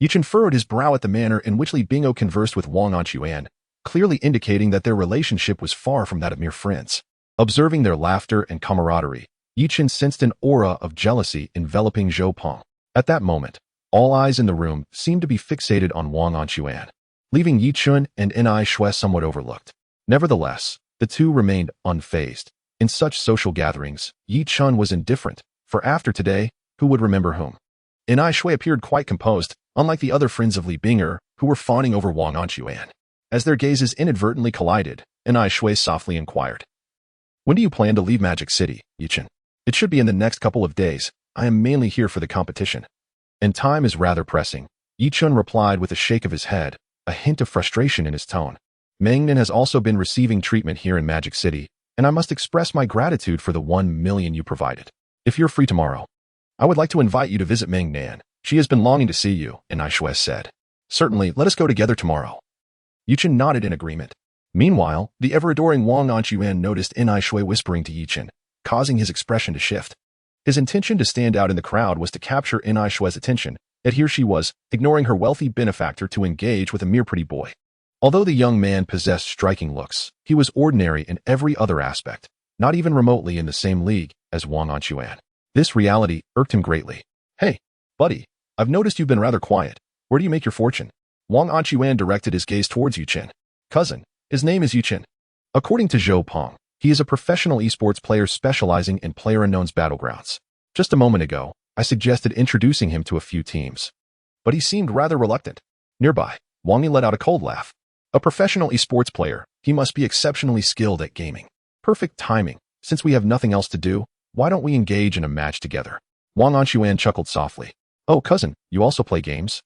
Yichen furrowed his brow at the manner in which Li Bingou conversed with Wang Anquan, clearly indicating that their relationship was far from that of mere friends. Observing their laughter and camaraderie, Yichen sensed an aura of jealousy enveloping Zhou Peng. At that moment, all eyes in the room seemed to be fixated on Wang Anquan, leaving Yichun and Ni Shui somewhat overlooked. Nevertheless, the two remained unfazed. In such social gatherings, Yichun was indifferent, for after today, who would remember whom? Ni Shui appeared quite composed, unlike the other friends of Li Bingou, who were fawning over Wang Anquan. As their gazes inadvertently collided, Ni Shui softly inquired, when do you plan to leave Magic City, Yichun? It should be in the next couple of days. I am mainly here for the competition. And time is rather pressing, Yichun replied with a shake of his head, a hint of frustration in his tone. Mengnan has also been receiving treatment here in Magic City, and I must express my gratitude for the 1 million you provided. If you're free tomorrow, I would like to invite you to visit Mengnan. She has been longing to see you, Ni Shui said. Certainly, let us go together tomorrow. Yichun nodded in agreement. Meanwhile, the ever-adoring Wang Anquan noticed Ni Shui whispering to Yichun, causing his expression to shift. His intention to stand out in the crowd was to capture Ni Shui's attention, yet here she was, ignoring her wealthy benefactor to engage with a mere pretty boy. Although the young man possessed striking looks, he was ordinary in every other aspect, not even remotely in the same league as Wang Anquan. This reality irked him greatly. Hey, buddy, I've noticed you've been rather quiet. Where do you make your fortune? Wang Anquan directed his gaze towards Yichun. Cousin, his name is Yichun. According to Zhou Peng, he is a professional esports player specializing in PlayerUnknown's battlegrounds. Just a moment ago, I suggested introducing him to a few teams, but he seemed rather reluctant. Nearby, Wang Yi let out a cold laugh. A professional esports player, he must be exceptionally skilled at gaming. Perfect timing. Since we have nothing else to do, why don't we engage in a match together? Wang Anquan chuckled softly. Oh, cousin, you also play games?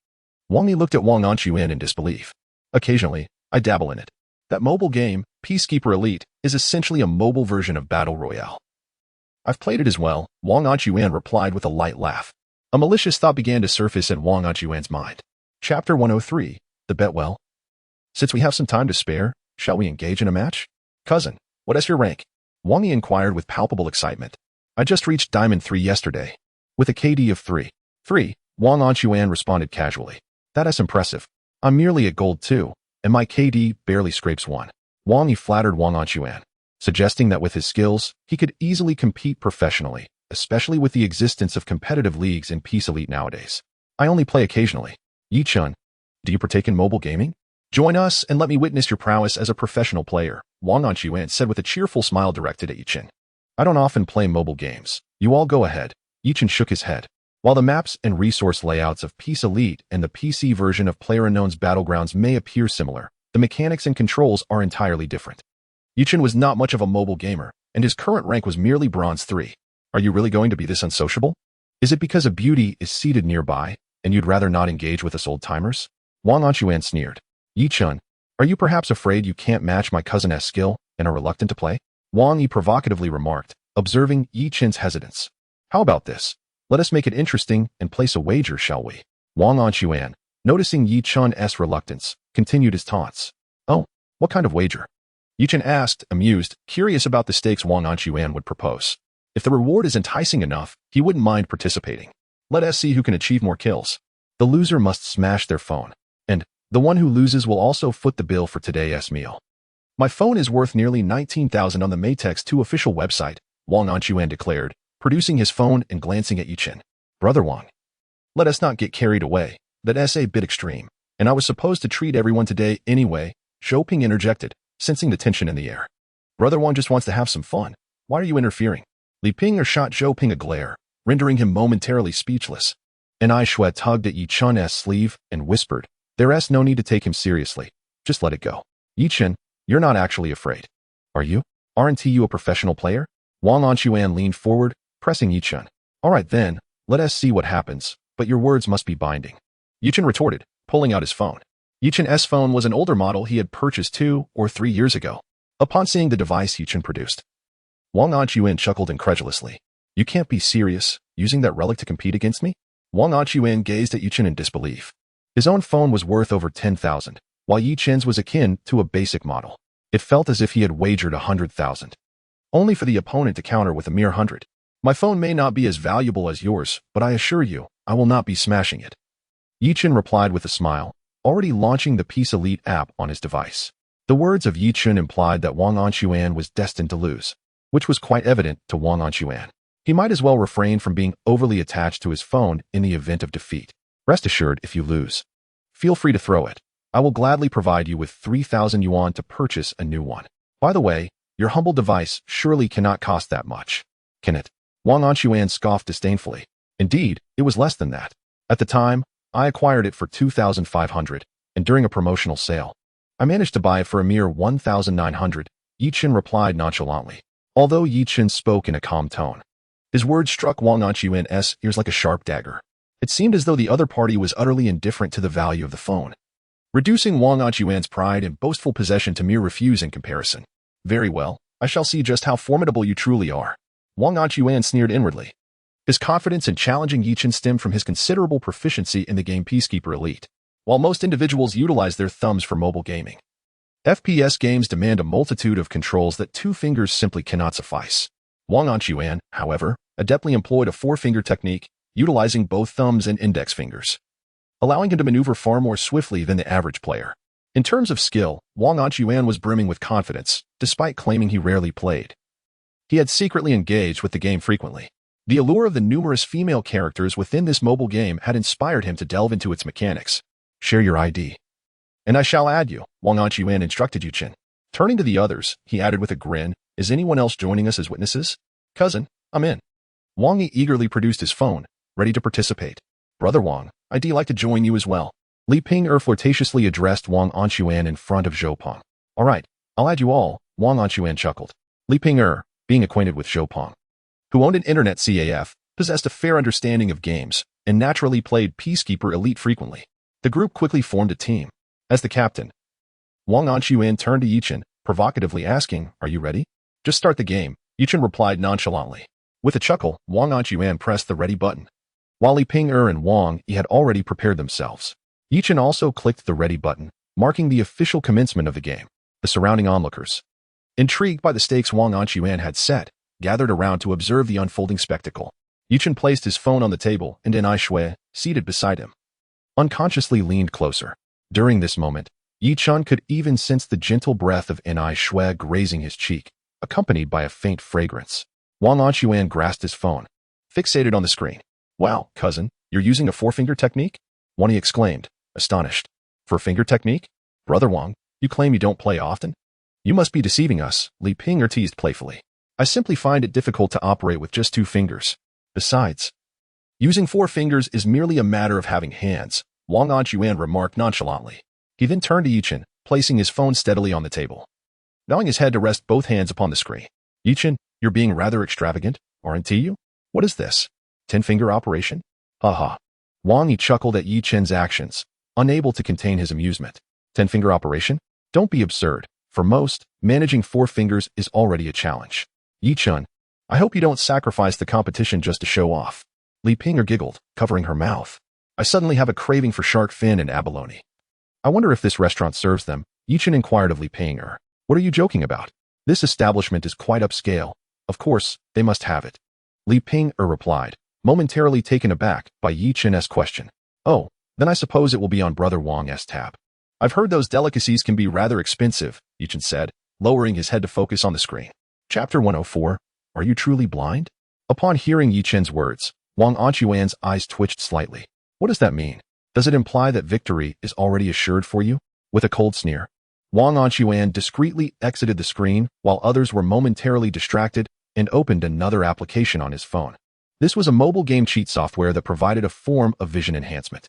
Wang Yi looked at Wang Anquan in disbelief. Occasionally, I dabble in it. That mobile game, Peacekeeper Elite, is essentially a mobile version of Battle Royale. I've played it as well, Wang Anquan replied with a light laugh. A malicious thought began to surface in Wang Anquan's mind. Chapter 103, The Bet Well. Since we have some time to spare, shall we engage in a match? Cousin, what is your rank? Wang Yi inquired with palpable excitement. I just reached Diamond 3 yesterday. With a KD of 3. 3, Wang Anquan responded casually. That is impressive. I'm merely at Gold 2, and my KD barely scrapes 1. Wang Yi flattered Wang Anquan, suggesting that with his skills, he could easily compete professionally, especially with the existence of competitive leagues in Peace Elite nowadays. I only play occasionally. Yichun, do you partake in mobile gaming? Join us and let me witness your prowess as a professional player, Wang Anquan said with a cheerful smile directed at Yichun. I don't often play mobile games. You all go ahead. Yichun shook his head. While the maps and resource layouts of Peace Elite and the PC version of PlayerUnknown's Battlegrounds may appear similar, the mechanics and controls are entirely different. Yichun was not much of a mobile gamer, and his current rank was merely Bronze 3. Are you really going to be this unsociable? Is it because a beauty is seated nearby, and you'd rather not engage with us old-timers? Wang Anquan sneered. Yichun, are you perhaps afraid you can't match my cousin's skill and are reluctant to play? Wang Yi provocatively remarked, observing Yichun's hesitance. How about this? Let us make it interesting and place a wager, shall we? Wang Anquan, noticing Yichun's reluctance, continued his taunts. Oh, what kind of wager? Yichun asked, amused, curious about the stakes Wang Anquan would propose. If the reward is enticing enough, he wouldn't mind participating. Let us see who can achieve more kills. The loser must smash their phone, and the one who loses will also foot the bill for today's meal. My phone is worth nearly 19,000 on the Matex 2 official website, Wang Anquan declared, producing his phone and glancing at Yichun. Brother Wang, let us not get carried away. That's a bit extreme, and I was supposed to treat everyone today anyway, Zhou Peng interjected, sensing the tension in the air. Brother Wang just wants to have some fun. Why are you interfering? Li Ping shot Zhou Peng a glare, rendering him momentarily speechless. Ni Shui tugged at Yichun's sleeve and whispered, There's no need to take him seriously. Just let it go. Yichen, you're not actually afraid. Are you? Aren't you a professional player? Wang Anquan leaned forward, pressing Yichen. All right then, let us see what happens, but your words must be binding. Yichen retorted, pulling out his phone. Yichen's phone was an older model he had purchased 2 or 3 years ago. Upon seeing the device Yichen produced, Wang Anquan chuckled incredulously. You can't be serious, using that relic to compete against me? Wang Anquan gazed at Yichen in disbelief. His own phone was worth over 10,000, while Yichen's was akin to a basic model. It felt as if he had wagered 100,000. Only for the opponent to counter with a mere 100. My phone may not be as valuable as yours, but I assure you, I will not be smashing it. Yichen replied with a smile, already launching the Peace Elite app on his device. The words of Yichen implied that Wang Anquan was destined to lose, which was quite evident to Wang Anquan. He might as well refrain from being overly attached to his phone in the event of defeat. Rest assured, if you lose, feel free to throw it. I will gladly provide you with 3,000 yuan to purchase a new one. By the way, your humble device surely cannot cost that much. Can it? Wang Anquan scoffed disdainfully. Indeed, it was less than that. At the time, I acquired it for 2,500, and during a promotional sale, I managed to buy it for a mere 1,900, Yichen replied nonchalantly. Although Yichen spoke in a calm tone, his words struck Wang Anquan's ears like a sharp dagger. It seemed as though the other party was utterly indifferent to the value of the phone, reducing Wang Anquan's pride and boastful possession to mere refuse in comparison. Very well, I shall see just how formidable you truly are. Wang Anquan sneered inwardly. His confidence in challenging Yichen stemmed from his considerable proficiency in the game Peacekeeper Elite. While most individuals utilize their thumbs for mobile gaming, FPS games demand a multitude of controls that 2 fingers simply cannot suffice. Wang Anquan, however, adeptly employed a 4-finger technique, utilizing both thumbs and index fingers, allowing him to maneuver far more swiftly than the average player. In terms of skill, Wang Anquan was brimming with confidence, despite claiming he rarely played. He had secretly engaged with the game frequently. The allure of the numerous female characters within this mobile game had inspired him to delve into its mechanics. Share your ID. And I shall add you, Wang Anquan instructed Yichen. Turning to the others, he added with a grin, is anyone else joining us as witnesses? Cousin, I'm in. Wang Yi eagerly produced his phone, ready to participate. Brother Wang, I'd like to join you as well. Li Ping'er flirtatiously addressed Wang Anquan in front of Zhou Peng. All right, I'll add you all, Wang Anquan chuckled. Li Ping'er, being acquainted with Zhou Peng, who owned an internet CAF, possessed a fair understanding of games, and naturally played Peacekeeper Elite frequently. The group quickly formed a team. As the captain, Wang Anquan turned to Yichen, provocatively asking, are you ready? Just start the game, Yichen replied nonchalantly. With a chuckle, Wang Anquan pressed the ready button. While Li Ping'er and Wang Yi had already prepared themselves, Yichen also clicked the ready button, marking the official commencement of the game. The surrounding onlookers, intrigued by the stakes Wang Anquan had set, gathered around to observe the unfolding spectacle. Yichen placed his phone on the table and N.I. Shui, seated beside him, unconsciously leaned closer. During this moment, Yichen could even sense the gentle breath of N.I. Shui grazing his cheek, accompanied by a faint fragrance. Wang Anquan grasped his phone, fixated on the screen. Wow, cousin, you're using a 4-finger technique? Wang Yi exclaimed, astonished. 4-finger technique? Brother Wang, you claim you don't play often? You must be deceiving us, Li Ping'er teased playfully. I simply find it difficult to operate with just 2 fingers. Besides, using 4 fingers is merely a matter of having hands, Wang Anquan remarked nonchalantly. He then turned to Yichen, placing his phone steadily on the table, bowing his head to rest both hands upon the screen. Yichen, you're being rather extravagant, aren't you? What is this? 10-finger operation? Haha. Wang Yi chuckled at Yichen's actions, unable to contain his amusement. 10-finger operation? Don't be absurd. For most, managing 4 fingers is already a challenge. Yichen, I hope you don't sacrifice the competition just to show off. Li Ping'er giggled, covering her mouth. I suddenly have a craving for shark fin and abalone. I wonder if this restaurant serves them. Yichen inquired of Li Ping'er. What are you joking about? This establishment is quite upscale. Of course, they must have it. Li Ping'er replied, momentarily taken aback by Yichen's question. Oh, then I suppose it will be on Brother Wang's tab. I've heard those delicacies can be rather expensive, Yichen said, lowering his head to focus on the screen. Chapter 104. Are you truly blind? Upon hearing Yichen's words, Wang Anquan's eyes twitched slightly. What does that mean? Does it imply that victory is already assured for you? With a cold sneer, Wang Anquan discreetly exited the screen while others were momentarily distracted and opened another application on his phone. This was a mobile game cheat software that provided a form of vision enhancement.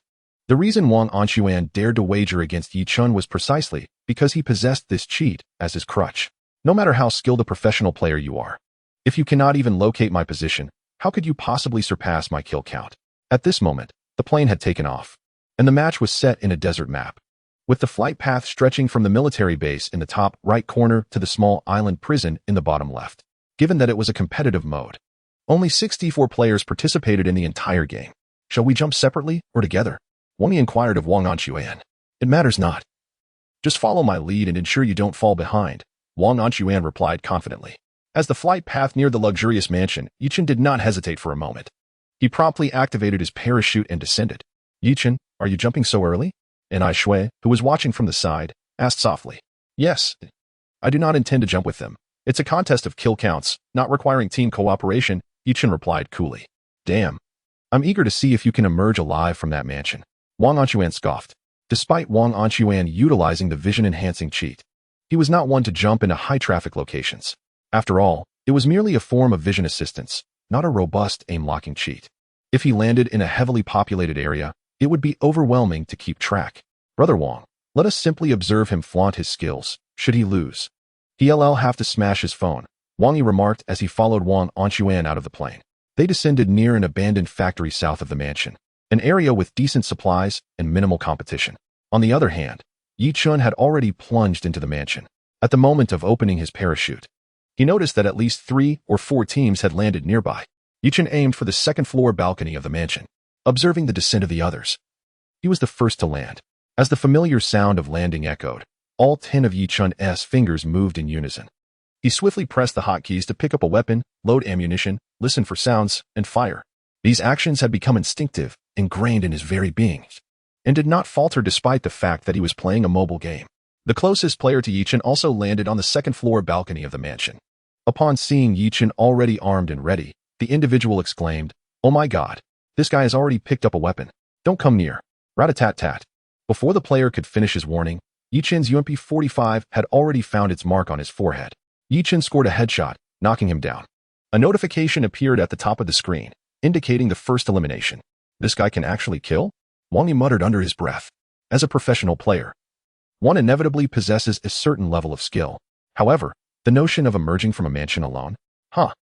The reason Wang Anquan dared to wager against Yi Chun was precisely because he possessed this cheat as his crutch. No matter how skilled a professional player you are, if you cannot even locate my position, how could you possibly surpass my kill count? At this moment, the plane had taken off, and the match was set in a desert map, with the flight path stretching from the military base in the top right corner to the small island prison in the bottom left. Given that it was a competitive mode, only 64 players participated in the entire game. Shall we jump separately or together? Wang inquired of Wang Anquan. It matters not. Just follow my lead and ensure you don't fall behind, Wang Anquan replied confidently. As the flight path neared the luxurious mansion, Yi Chun did not hesitate for a moment. He promptly activated his parachute and descended. Yi Chun, are you jumping so early? And Ai Shui, who was watching from the side, asked softly. Yes. I do not intend to jump with them. It's a contest of kill counts, not requiring team cooperation, Yi Chun replied coolly. Damn. I'm eager to see if you can emerge alive from that mansion. Wang Anquan scoffed. Despite Wang Anquan utilizing the vision-enhancing cheat, he was not one to jump into high-traffic locations. After all, it was merely a form of vision assistance, not a robust aim-locking cheat. If he landed in a heavily populated area, it would be overwhelming to keep track. Brother Wang, let us simply observe him flaunt his skills, should he lose. He'll have to smash his phone, Wang Yi remarked as he followed Wang Anquan out of the plane. They descended near an abandoned factory south of the mansion, an area with decent supplies and minimal competition. On the other hand, Yi Chun had already plunged into the mansion. At the moment of opening his parachute, he noticed that at least 3 or 4 teams had landed nearby. Yi Chun aimed for the second-floor balcony of the mansion, observing the descent of the others. He was the first to land. As the familiar sound of landing echoed, all 10 of Yi Chun's fingers moved in unison. He swiftly pressed the hotkeys to pick up a weapon, load ammunition, listen for sounds, and fire. These actions had become instinctive, ingrained in his very being, and did not falter despite the fact that he was playing a mobile game. The closest player to Yi Chun also landed on the second-floor balcony of the mansion. Upon seeing Yi Chun already armed and ready, the individual exclaimed, "Oh my God, this guy has already picked up a weapon. Don't come near." Rat-a-tat-tat. Before the player could finish his warning, Yi Chun's UMP-45 had already found its mark on his forehead. Yi Chun scored a headshot, knocking him down. A notification appeared at the top of the screen, indicating the first elimination. This guy can actually kill? Wang Yi muttered under his breath. As a professional player, one inevitably possesses a certain level of skill. However, the notion of emerging from a mansion alone?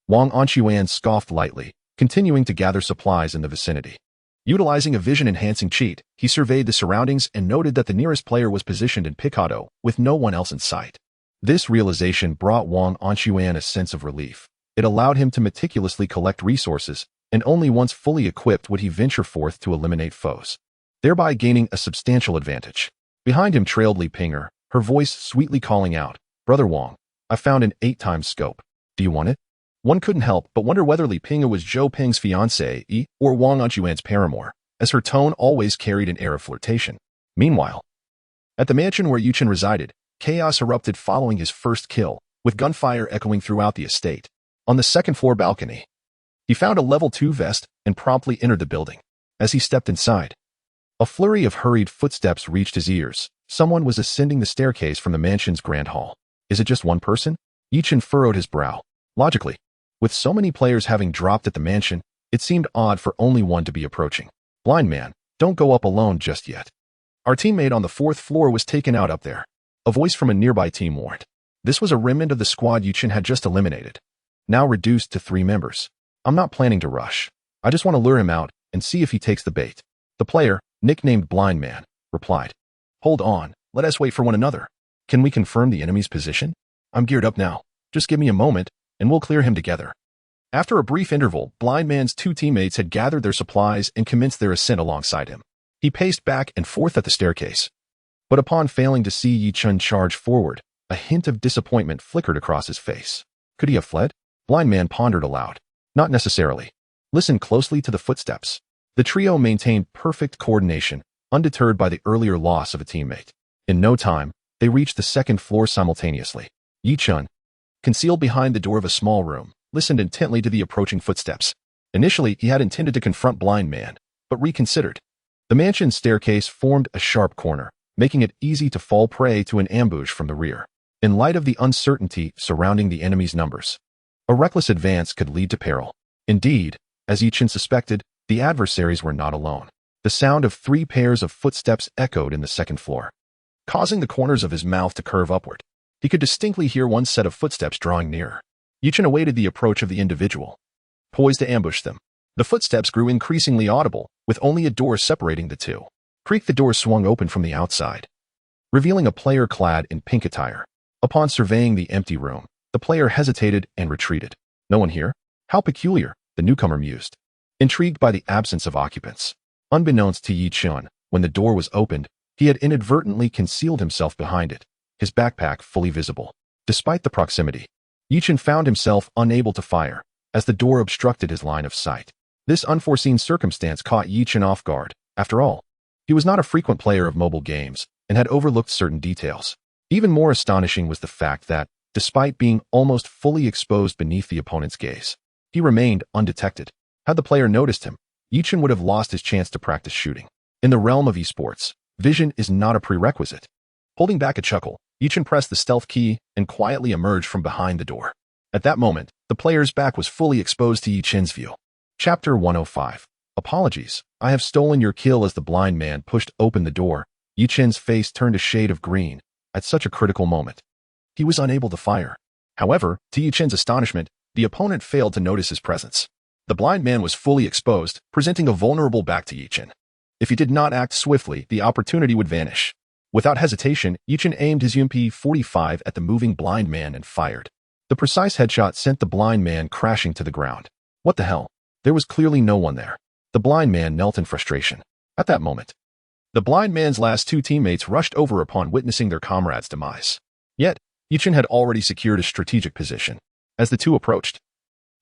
Wang Anquan scoffed lightly, continuing to gather supplies in the vicinity. Utilizing a vision-enhancing cheat, he surveyed the surroundings and noted that the nearest player was positioned in Picado, with no one else in sight. This realization brought Wang Anquan a sense of relief. It allowed him to meticulously collect resources, and only once fully equipped would he venture forth to eliminate foes, thereby gaining a substantial advantage. Behind him trailed Li Pinger, her voice sweetly calling out, "Brother Wang, I found an 8x scope. Do you want it?" One couldn't help but wonder whether Li Pinger was Zhou Peng's fiancée or Wang Anquan's paramour, as her tone always carried an air of flirtation. Meanwhile, at the mansion where Yi Chun resided, chaos erupted following his first kill, with gunfire echoing throughout the estate. On the second-floor balcony, he found a level 2 vest and promptly entered the building. As he stepped inside, a flurry of hurried footsteps reached his ears. Someone was ascending the staircase from the mansion's grand hall. Is it just one person? Yi Chun furrowed his brow. Logically, with so many players having dropped at the mansion, it seemed odd for only one to be approaching. Blind man, don't go up alone just yet. Our teammate on the 4th floor was taken out up there. A voice from a nearby team warned. This was a remnant of the squad Yi Chun had just eliminated, now reduced to 3 members. I'm not planning to rush. I just want to lure him out and see if he takes the bait. The player, nicknamed Blind Man, replied. Hold on, let us wait for one another. Can we confirm the enemy's position? I'm geared up now. Just give me a moment, and we'll clear him together. After a brief interval, Blind Man's 2 teammates had gathered their supplies and commenced their ascent alongside him. He paced back and forth at the staircase. But upon failing to see Yi Chun charge forward, a hint of disappointment flickered across his face. Could he have fled? Blind Man pondered aloud. Not necessarily. Listen closely to the footsteps. The trio maintained perfect coordination, undeterred by the earlier loss of a teammate. In no time, they reached the 2nd floor simultaneously. Yi Chun, concealed behind the door of a small room, listened intently to the approaching footsteps. Initially, he had intended to confront Blind Man, but reconsidered. The mansion's staircase formed a sharp corner, making it easy to fall prey to an ambush from the rear. In light of the uncertainty surrounding the enemy's numbers, a reckless advance could lead to peril. Indeed, as Yi Chun suspected, the adversaries were not alone. The sound of 3 pairs of footsteps echoed in the second floor, causing the corners of his mouth to curve upward. He could distinctly hear one set of footsteps drawing nearer. Yichen awaited the approach of the individual, poised to ambush them. The footsteps grew increasingly audible, with only a door separating the two. Creak, the door swung open from the outside, revealing a player clad in pink attire. Upon surveying the empty room, the player hesitated and retreated. No one here? How peculiar, the newcomer mused, intrigued by the absence of occupants. Unbeknownst to Yichen, when the door was opened, he had inadvertently concealed himself behind it, his backpack fully visible. Despite the proximity, Yichen found himself unable to fire, as the door obstructed his line of sight. This unforeseen circumstance caught Yichen off guard. After all, he was not a frequent player of mobile games and had overlooked certain details. Even more astonishing was the fact that, despite being almost fully exposed beneath the opponent's gaze, he remained undetected. Had the player noticed him, Yichen would have lost his chance to practice shooting. In the realm of esports, vision is not a prerequisite. Holding back a chuckle, Yichen pressed the stealth key and quietly emerged from behind the door. At that moment, the player's back was fully exposed to Yichen's view. Chapter 105. Apologies, I have stolen your kill. As the blind man pushed open the door, Yichen's face turned a shade of green. At such a critical moment, he was unable to fire. However, to Yichen's astonishment, the opponent failed to notice his presence. The blind man was fully exposed, presenting a vulnerable back to Yichen. If he did not act swiftly, the opportunity would vanish. Without hesitation, Yichen aimed his UMP-45 at the moving blind man and fired. The precise headshot sent the blind man crashing to the ground. What the hell? There was clearly no one there. The blind man knelt in frustration. At that moment, the blind man's last 2 teammates rushed over upon witnessing their comrade's demise. Yet, Yichen had already secured a strategic position. As the two approached,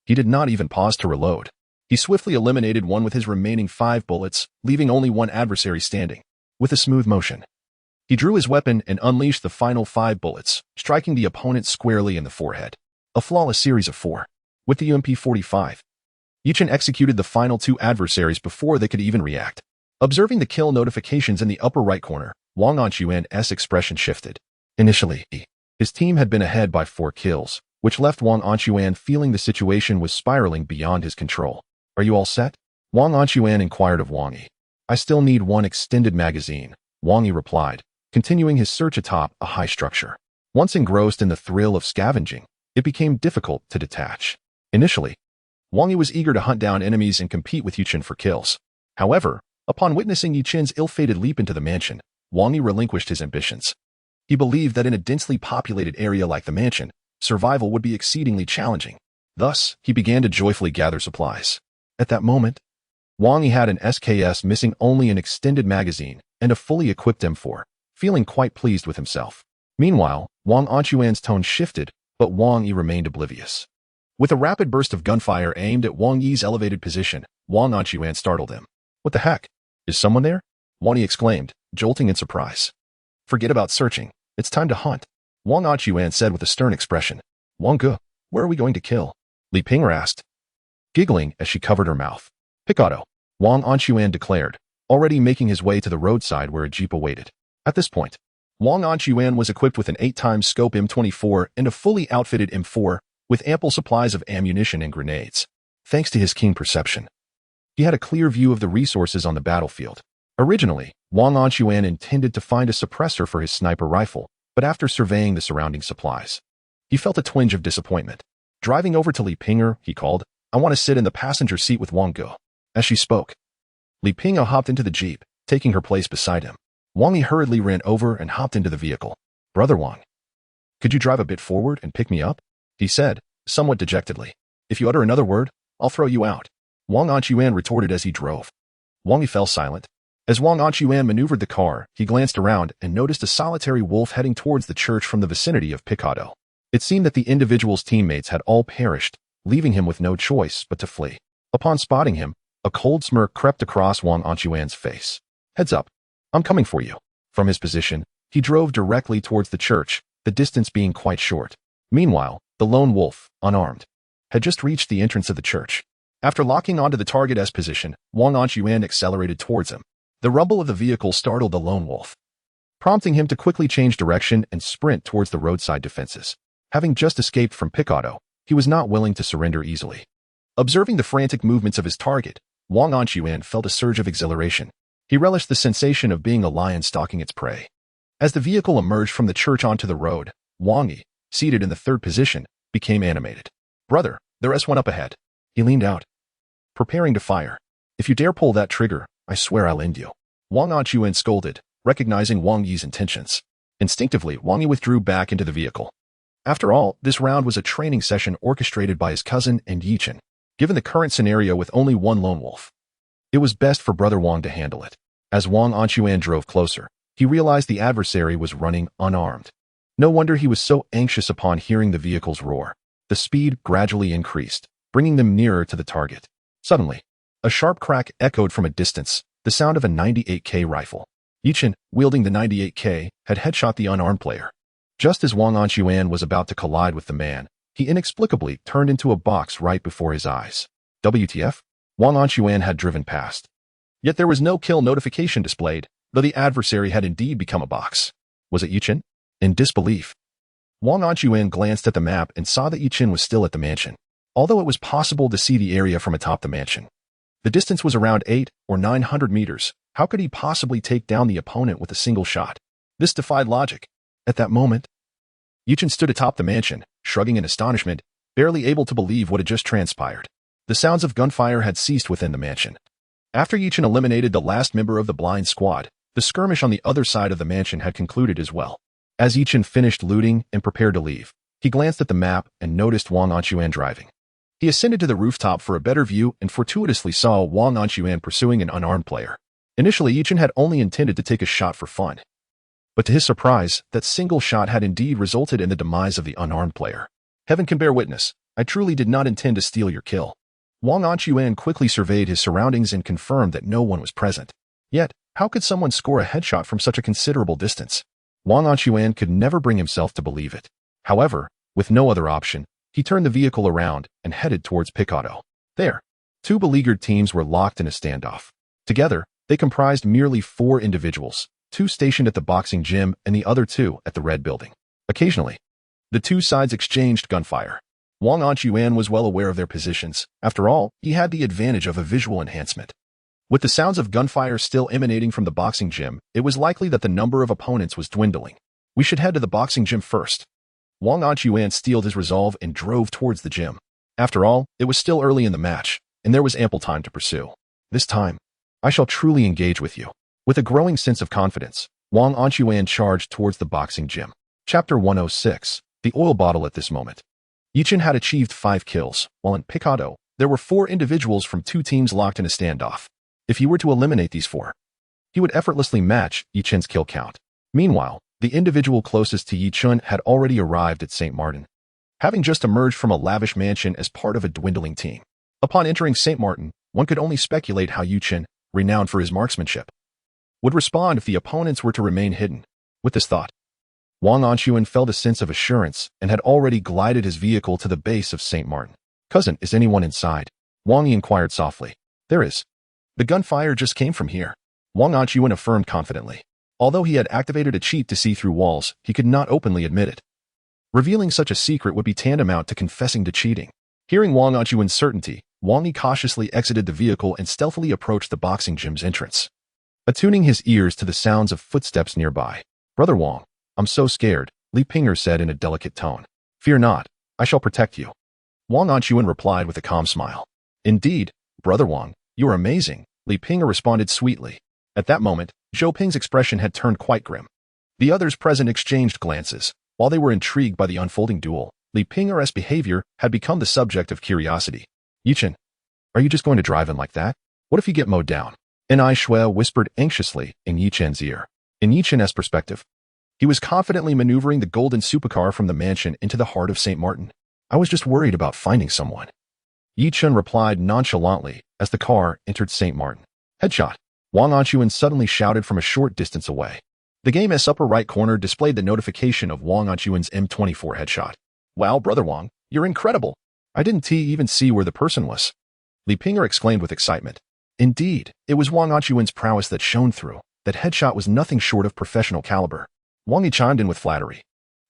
he did not even pause to reload. He swiftly eliminated one with his remaining 5 bullets, leaving only one adversary standing. With a smooth motion, he drew his weapon and unleashed the final 5 bullets, striking the opponent squarely in the forehead. A flawless series of 4. With the UMP-45, Yichen executed the final 2 adversaries before they could even react. Observing the kill notifications in the upper right corner, Wang Anquan's expression shifted. Initially, his team had been ahead by 4 kills, which left Wang Anquan feeling the situation was spiraling beyond his control. Are you all set? Wang Anquan inquired of Wang Yi. I still need 1 extended magazine, Wang Yi replied, continuing his search atop a high structure. Once engrossed in the thrill of scavenging, it became difficult to detach. Initially, Wang Yi was eager to hunt down enemies and compete with Yichen for kills. However, upon witnessing Yichen's ill-fated leap into the mansion, Wang Yi relinquished his ambitions. He believed that in a densely populated area like the mansion, survival would be exceedingly challenging. Thus, he began to joyfully gather supplies. At that moment, Wang Yi had an SKS missing only an extended magazine and a fully equipped M4, feeling quite pleased with himself. Meanwhile, Wang Anquan's tone shifted, but Wang Yi remained oblivious. With a rapid burst of gunfire aimed at Wang Yi's elevated position, Wang Anquan startled him. What the heck? Is someone there? Wang Yi exclaimed, jolting in surprise. Forget about searching. It's time to hunt, Wang Anquan said with a stern expression. Wang Ge, where are we going to kill? Li Ping'er asked, giggling as she covered her mouth. Pick auto, Wang Anquan declared, already making his way to the roadside where a jeep awaited. At this point, Wang Anquan was equipped with an 8x scope M24 and a fully outfitted M4, with ample supplies of ammunition and grenades. Thanks to his keen perception, he had a clear view of the resources on the battlefield. Originally, Wang Anquan intended to find a suppressor for his sniper rifle, but after surveying the surrounding supplies, he felt a twinge of disappointment. Driving over to Li Ping'er, he called, I want to sit in the passenger seat with Wang Ge. As she spoke, Li Ping'er hopped into the jeep, taking her place beside him. Wang Yi hurriedly ran over and hopped into the vehicle. Brother Wang, could you drive a bit forward and pick me up? He said, somewhat dejectedly. If you utter another word, I'll throw you out, Wang Anquan retorted as he drove. Wang Yi fell silent. As Wang Anquan maneuvered the car, he glanced around and noticed a solitary wolf heading towards the church from the vicinity of Picado. It seemed that the individual's teammates had all perished, leaving him with no choice but to flee. Upon spotting him, a cold smirk crept across Wang Anquan's face. Heads up, I'm coming for you. From his position, he drove directly towards the church, the distance being quite short. Meanwhile, the lone wolf, unarmed, had just reached the entrance of the church. After locking onto the target's position, Wang Anquan accelerated towards him. The rumble of the vehicle startled the lone wolf, prompting him to quickly change direction and sprint towards the roadside defenses. Having just escaped from Picado, he was not willing to surrender easily. Observing the frantic movements of his target, Wang Anquan felt a surge of exhilaration. He relished the sensation of being a lion stalking its prey. As the vehicle emerged from the church onto the road, Wang Yi, seated in the third position, became animated. "Brother, there's one up ahead." He leaned out, preparing to fire. "If you dare pull that trigger, I swear I'll end you." Wang Anquan scolded, recognizing Wang Yi's intentions. Instinctively, Wang Yi withdrew back into the vehicle. After all, this round was a training session orchestrated by his cousin and Yichen. Given the current scenario with only one lone wolf, it was best for Brother Wang to handle it. As Wang Anquan drove closer, he realized the adversary was running unarmed. No wonder he was so anxious upon hearing the vehicle's roar. The speed gradually increased, bringing them nearer to the target. Suddenly, a sharp crack echoed from a distance, the sound of a 98K rifle. Yichen, wielding the 98K, had headshot the unarmed player. Just as Wang Anquan was about to collide with the man, he inexplicably turned into a box right before his eyes. WTF? Wang Anquan had driven past. Yet there was no kill notification displayed, though the adversary had indeed become a box. Was it Yichen? In disbelief, Wang Anquan glanced at the map and saw that Yichen was still at the mansion. Although it was possible to see the area from atop the mansion, the distance was around 800 or 900 meters. How could he possibly take down the opponent with a single shot? This defied logic. At that moment, Yichen stood atop the mansion, shrugging in astonishment, barely able to believe what had just transpired. The sounds of gunfire had ceased within the mansion. After Yichen eliminated the last member of the blind squad, the skirmish on the other side of the mansion had concluded as well. As Yichen finished looting and prepared to leave, he glanced at the map and noticed Wang Anquan driving. He ascended to the rooftop for a better view and fortuitously saw Wang Anquan pursuing an unarmed player. Initially, Yichen had only intended to take a shot for fun. But to his surprise, that single shot had indeed resulted in the demise of the unarmed player. Heaven can bear witness, I truly did not intend to steal your kill. Wang Anquan quickly surveyed his surroundings and confirmed that no one was present. Yet, how could someone score a headshot from such a considerable distance? Wang Anquan could never bring himself to believe it. However, with no other option, he turned the vehicle around and headed towards Picado. There, two beleaguered teams were locked in a standoff. Together, they comprised merely 4 individuals, 2 stationed at the boxing gym and the other 2 at the Red Building. Occasionally, the two sides exchanged gunfire. Wang Anquan was well aware of their positions. After all, he had the advantage of a visual enhancement. With the sounds of gunfire still emanating from the boxing gym, it was likely that the number of opponents was dwindling. We should head to the boxing gym first. Wang Anquan steeled his resolve and drove towards the gym. After all, it was still early in the match, and there was ample time to pursue. This time, I shall truly engage with you. With a growing sense of confidence, Wang Anquan charged towards the boxing gym. Chapter 106, The Oil Bottle. At this moment, Yichen had achieved 5 kills, while in Picado, there were 4 individuals from 2 teams locked in a standoff. If he were to eliminate these 4, he would effortlessly match Yichen's kill count. Meanwhile, the individual closest to Yichen had already arrived at St. Martin, having just emerged from a lavish mansion as part of a dwindling team. Upon entering St. Martin, one could only speculate how Yichen, renowned for his marksmanship, would respond if the opponents were to remain hidden. With this thought, Wang Anquan felt a sense of assurance and had already glided his vehicle to the base of St. Martin. "Cousin, is anyone inside?" Wang Yi inquired softly. "There is. The gunfire just came from here," Wang Anquan affirmed confidently. Although he had activated a cheat to see through walls, he could not openly admit it. Revealing such a secret would be tantamount to confessing to cheating. Hearing Wang Anquan's certainty, Wang Yi cautiously exited the vehicle and stealthily approached the boxing gym's entrance, attuning his ears to the sounds of footsteps nearby. "Brother Wang, I'm so scared," Li Pinger said in a delicate tone. "Fear not, I shall protect you," Wang Anquan replied with a calm smile. "Indeed, Brother Wang, you are amazing," Li Pinger responded sweetly. At that moment, Zhou Ping's expression had turned quite grim. The others present exchanged glances. While they were intrigued by the unfolding duel, Li Pinger's behavior had become the subject of curiosity. "Yichen, are you just going to drive in like that? What if you get mowed down?" Ai Shui whispered anxiously in Yichen's ear. In Yichen's perspective, he was confidently maneuvering the golden supercar from the mansion into the heart of St. Martin. "I was just worried about finding someone," Yichen replied nonchalantly as the car entered St. Martin. "Headshot," Wang Anquan suddenly shouted from a short distance away. The game's upper right corner displayed the notification of Wang Anquan's M24 headshot. "Wow, Brother Wang, you're incredible. I didn't even see where the person was," Li Pinger exclaimed with excitement. Indeed, it was Wang Anquan's prowess that shone through. That headshot was nothing short of professional caliber. Wang Yi chimed in with flattery.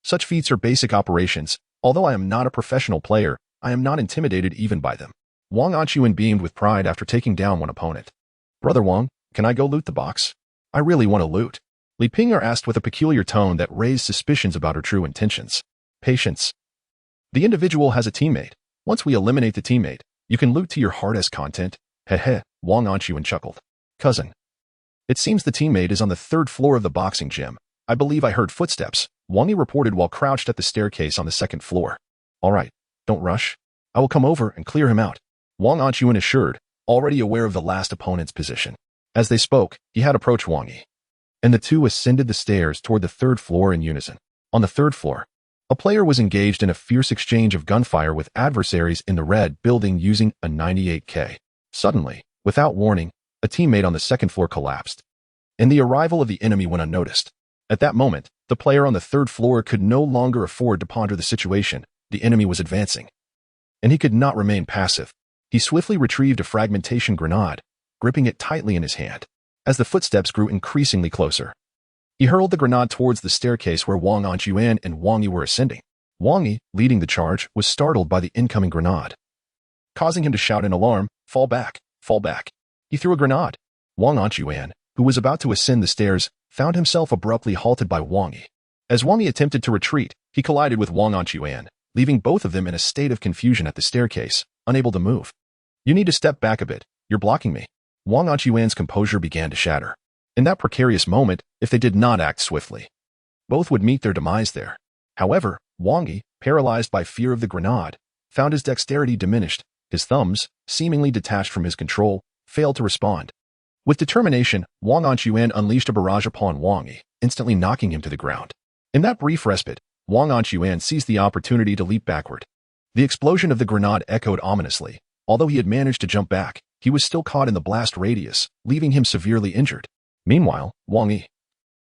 "Such feats are basic operations. Although I am not a professional player, I am not intimidated even by them." Wang Anquan beamed with pride after taking down one opponent. "Brother Wang, Can I go loot the box? I really want to loot. Li Ping'er asked with a peculiar tone that raised suspicions about her true intentions. Patience. The individual has a teammate. Once we eliminate the teammate, you can loot to your heart's content. Heh, Wang Anxuan chuckled. Cousin. It seems the teammate is on the 3rd floor of the boxing gym. I believe I heard footsteps, Wang Yi reported while crouched at the staircase on the 2nd floor. All right, don't rush. I will come over and clear him out, Wang Anxuan assured, already aware of the last opponent's position. As they spoke, he had approached Wang Yi, and the two ascended the stairs toward the 3rd floor in unison. On the 3rd floor, a player was engaged in a fierce exchange of gunfire with adversaries in the red building using a 98K. Suddenly, without warning, a teammate on the 2nd floor collapsed, and the arrival of the enemy went unnoticed. At that moment, the player on the 3rd floor could no longer afford to ponder the situation. The enemy was advancing, and he could not remain passive. He swiftly retrieved a fragmentation grenade, gripping it tightly in his hand. As the footsteps grew increasingly closer, he hurled the grenade towards the staircase where Wang Anxuan and Wang Yi were ascending. Wang Yi, leading the charge, was startled by the incoming grenade, causing him to shout in alarm, "Fall back, fall back." He threw a grenade. Wang Anxuan, who was about to ascend the stairs, found himself abruptly halted by Wang Yi. As Wang Yi attempted to retreat, he collided with Wang Anxuan, leaving both of them in a state of confusion at the staircase, unable to move. You need to step back a bit. You're blocking me. Wang Anxuan's composure began to shatter. In that precarious moment, if they did not act swiftly, both would meet their demise there. However, Wang Yi, paralyzed by fear of the grenade, found his dexterity diminished. His thumbs, seemingly detached from his control, failed to respond. With determination, Wang Anxuan unleashed a barrage upon Wang Yi, instantly knocking him to the ground. In that brief respite, Wang Anxuan seized the opportunity to leap backward. The explosion of the grenade echoed ominously. Although he had managed to jump back, he was still caught in the blast radius, leaving him severely injured. Meanwhile, Wang Yi,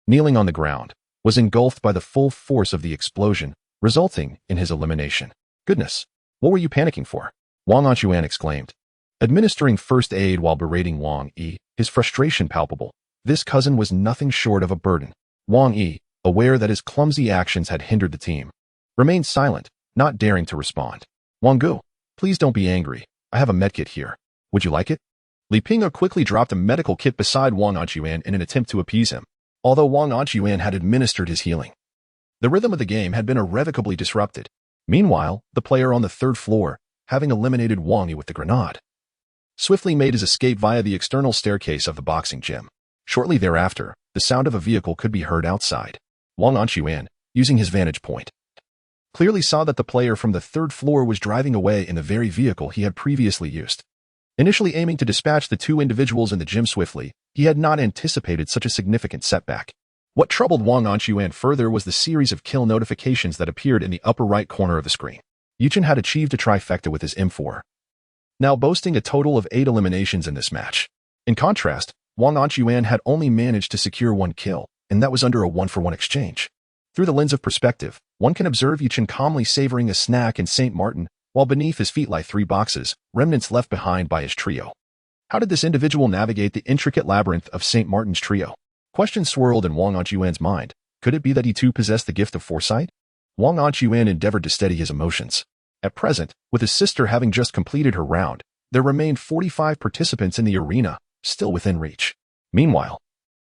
kneeling on the ground, was engulfed by the full force of the explosion, resulting in his elimination. Goodness, what were you panicking for? Wang Anxuan exclaimed, administering first aid while berating Wang Yi, his frustration palpable. This cousin was nothing short of a burden. Wang Yi, aware that his clumsy actions had hindered the team, remained silent, not daring to respond. Wang Gu, please don't be angry. I have a medkit here. Would you like it? Li Ping'er quickly dropped a medical kit beside Wang Anxuan in an attempt to appease him, although Wang Anxuan had administered his healing. The rhythm of the game had been irrevocably disrupted. Meanwhile, the player on the 3rd floor, having eliminated Wang Yi with the grenade, swiftly made his escape via the external staircase of the boxing gym. Shortly thereafter, the sound of a vehicle could be heard outside. Wang Anxuan, using his vantage point, clearly saw that the player from the 3rd floor was driving away in the very vehicle he had previously used. Initially aiming to dispatch the two individuals in the gym swiftly, he had not anticipated such a significant setback. What troubled Wang Anxuan further was the series of kill notifications that appeared in the upper right corner of the screen. Yuchen had achieved a trifecta with his M4, now boasting a total of 8 eliminations in this match. In contrast, Wang Anxuan had only managed to secure 1 kill, and that was under a 1-for-1 exchange. Through the lens of perspective, one can observe Yuchen calmly savoring a snack in St. Martin, while beneath his feet lie 3 boxes, remnants left behind by his trio. How did this individual navigate the intricate labyrinth of St. Martin's trio? Questions swirled in Wang Anxuan's mind. Could it be that he too possessed the gift of foresight? Wang Anxuan endeavored to steady his emotions. At present, with his sister having just completed her round, there remained 45 participants in the arena, still within reach. Meanwhile,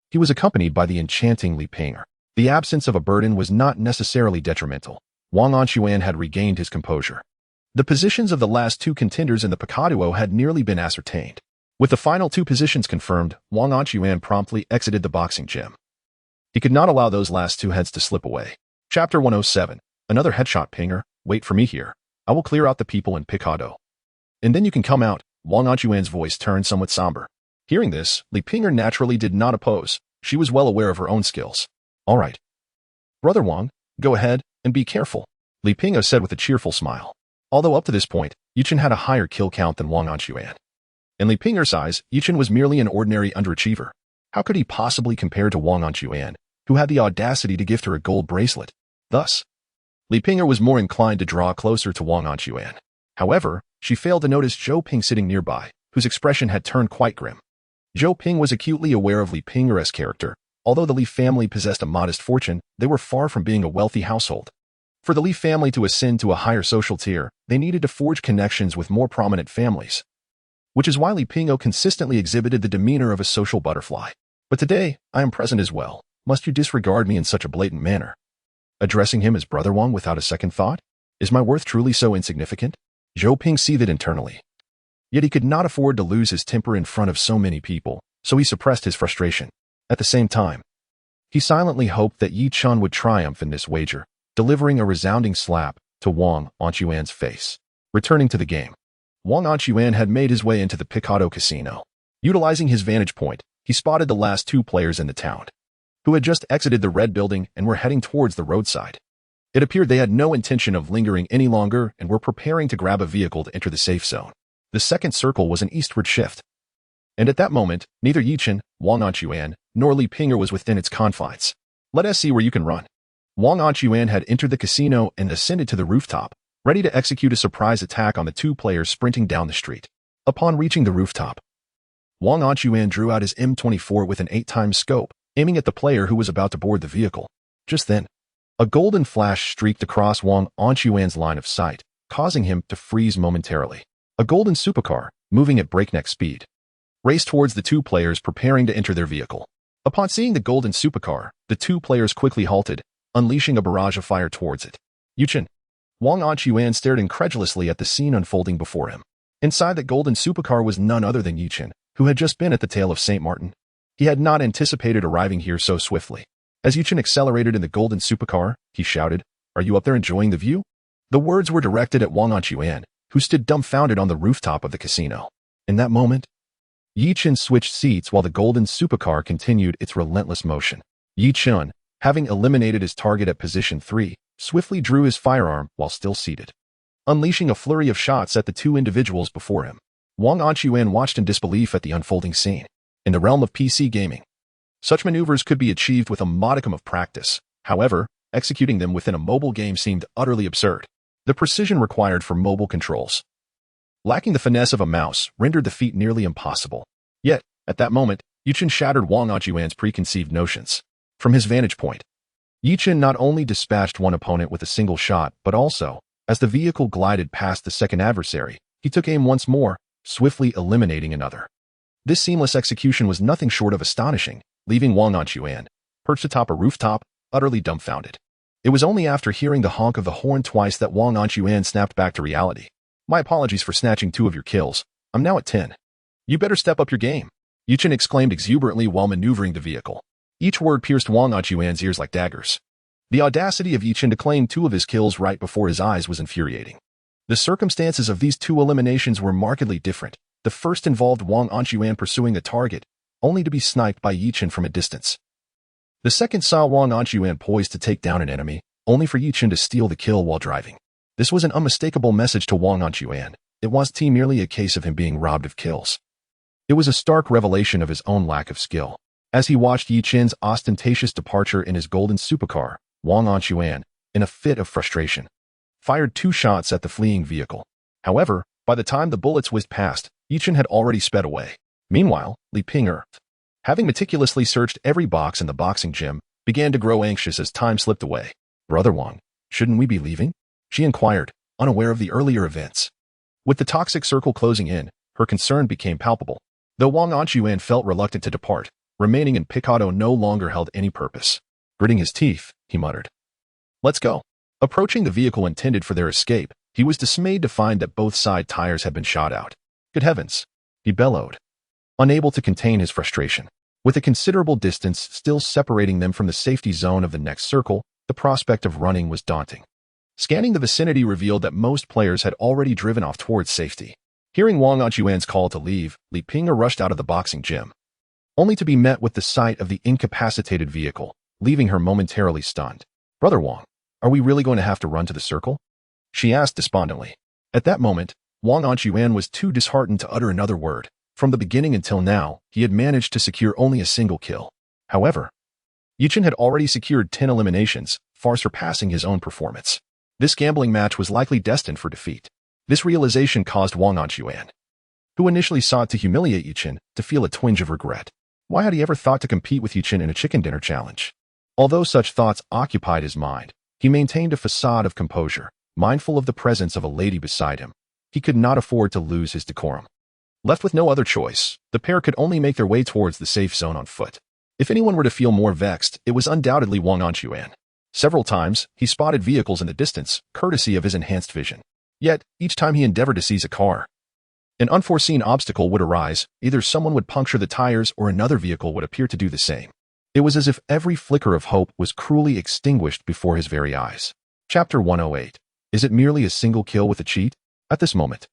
he was accompanied by the enchanting Li Ping'er. The absence of a burden was not necessarily detrimental. Wang Anxuan had regained his composure. The positions of the last 2 contenders in the Picaduo had nearly been ascertained. With the final 2 positions confirmed, Wang Anxuan promptly exited the boxing gym. He could not allow those last 2 heads to slip away. Chapter 107. Another headshot, Ping'er. Wait for me here. I will clear out the people in Picado. And then you can come out. Wang Anxuan's voice turned somewhat somber. Hearing this, Li Ping'er naturally did not oppose. She was well aware of her own skills. All right. Brother Wang, go ahead, and be careful, Li Ping'er said with a cheerful smile. Although up to this point, Yuchen had a higher kill count than Wang Anxuan. In Li Ping'er's eyes, Yuchen was merely an ordinary underachiever. How could he possibly compare to Wang Anxuan, who had the audacity to gift her a gold bracelet? Thus, Li Ping'er was more inclined to draw closer to Wang Anxuan. However, she failed to notice Zhou Ping sitting nearby, whose expression had turned quite grim. Zhou Ping was acutely aware of Li Ping'er's character. Although the Li family possessed a modest fortune, they were far from being a wealthy household. For the Li family to ascend to a higher social tier, they needed to forge connections with more prominent families. which is why Li Pingo consistently exhibited the demeanor of a social butterfly. But today, I am present as well. Must you disregard me in such a blatant manner? Addressing him as Brother Wang without a second thought? Is my worth truly so insignificant? Zhou Ping seethed internally. Yet he could not afford to lose his temper in front of so many people, so he suppressed his frustration. At the same time, he silently hoped that Yi Chun would triumph in this wager, delivering a resounding slap to Wang Anquan's face. Returning to the game, Wang Anquan had made his way into the Picado Casino. Utilizing his vantage point, he spotted the last two players in the town, who had just exited the red building and were heading towards the roadside. It appeared they had no intention of lingering any longer and were preparing to grab a vehicle to enter the safe zone. The second circle was an eastward shift. And at that moment, neither Yichen, Wang Anquan, nor Li Pinger was within its confines. Let us see where you can run. Wang Anquan had entered the casino and ascended to the rooftop, ready to execute a surprise attack on the two players sprinting down the street. Upon reaching the rooftop, Wang Anquan drew out his M24 with an 8x scope, aiming at the player who was about to board the vehicle. Just then, a golden flash streaked across Wang Anquan's line of sight, causing him to freeze momentarily. A golden supercar, moving at breakneck speed, raced towards the two players preparing to enter their vehicle. Upon seeing the golden supercar, the two players quickly halted, unleashing a barrage of fire towards it. Yuchen. Wang Anquan stared incredulously at the scene unfolding before him. Inside the golden supercar was none other than Yuchen, who had just been at the tail of St. Martin. He had not anticipated arriving here so swiftly. As Yuchen accelerated in the golden supercar, he shouted, "Are you up there enjoying the view?" The words were directed at Wang Anquan, who stood dumbfounded on the rooftop of the casino. In that moment, Yi Chun switched seats while the golden supercar continued its relentless motion. Yi Chun, having eliminated his target at position 3, swiftly drew his firearm while still seated, unleashing a flurry of shots at the two individuals before him. Wang Anquan watched in disbelief at the unfolding scene. In the realm of PC gaming, such maneuvers could be achieved with a modicum of practice. However, executing them within a mobile game seemed utterly absurd. The precision required for mobile controls, lacking the finesse of a mouse, rendered the feat nearly impossible. Yet, at that moment, Yichen shattered Wang Anquan's preconceived notions. From his vantage point, Yichen not only dispatched one opponent with a single shot, but also, as the vehicle glided past the second adversary, he took aim once more, swiftly eliminating another. This seamless execution was nothing short of astonishing, leaving Wang Anquan, perched atop a rooftop, utterly dumbfounded. It was only after hearing the honk of the horn twice that Wang Anquan snapped back to reality. "My apologies for snatching 2 of your kills. I'm now at 10. You better step up your game," Yichen exclaimed exuberantly while maneuvering the vehicle. Each word pierced Wang Anquan's ears like daggers. The audacity of Yichen to claim 2 of his kills right before his eyes was infuriating. The circumstances of these 2 eliminations were markedly different. The first involved Wang Anquan pursuing a target, only to be sniped by Yichen from a distance. The second saw Wang Anquan poised to take down an enemy, only for Yichen to steal the kill while driving. This was an unmistakable message to Wang Anquan. It wasn't merely a case of him being robbed of kills. It was a stark revelation of his own lack of skill. As he watched Yichen's ostentatious departure in his golden supercar, Wang Anquan, in a fit of frustration, fired 2 shots at the fleeing vehicle. However, by the time the bullets whizzed past, Yichen had already sped away. Meanwhile, Li Pinger, having meticulously searched every box in the boxing gym, began to grow anxious as time slipped away. "Brother Wang, shouldn't we be leaving?" she inquired, unaware of the earlier events. With the toxic circle closing in, her concern became palpable. Though Wang Anquan felt reluctant to depart, remaining in Picado no longer held any purpose. Gritting his teeth, he muttered, "Let's go." Approaching the vehicle intended for their escape, he was dismayed to find that both side tires had been shot out. "Good heavens!" he bellowed, unable to contain his frustration. With a considerable distance still separating them from the safety zone of the next circle, the prospect of running was daunting. Scanning the vicinity revealed that most players had already driven off towards safety. Hearing Wang Anquan's call to leave, Li Pinger rushed out of the boxing gym, only to be met with the sight of the incapacitated vehicle, leaving her momentarily stunned. "Brother Wang, are we really going to have to run to the circle?" she asked despondently. At that moment, Wang Anquan was too disheartened to utter another word. From the beginning until now, he had managed to secure only a single kill. However, Yichen had already secured 10 eliminations, far surpassing his own performance. This gambling match was likely destined for defeat. This realization caused Wang Anquan, who initially sought to humiliate Yichen, to feel a twinge of regret. Why had he ever thought to compete with Yichen in a chicken dinner challenge? Although such thoughts occupied his mind, he maintained a facade of composure, mindful of the presence of a lady beside him. He could not afford to lose his decorum. Left with no other choice, the pair could only make their way towards the safe zone on foot. If anyone were to feel more vexed, it was undoubtedly Wang Anquan. Several times, he spotted vehicles in the distance, courtesy of his enhanced vision. Yet, each time he endeavored to seize a car, an unforeseen obstacle would arise. Either someone would puncture the tires or another vehicle would appear to do the same. It was as if every flicker of hope was cruelly extinguished before his very eyes. Chapter 108. Is it merely a single kill with a cheat? At this moment,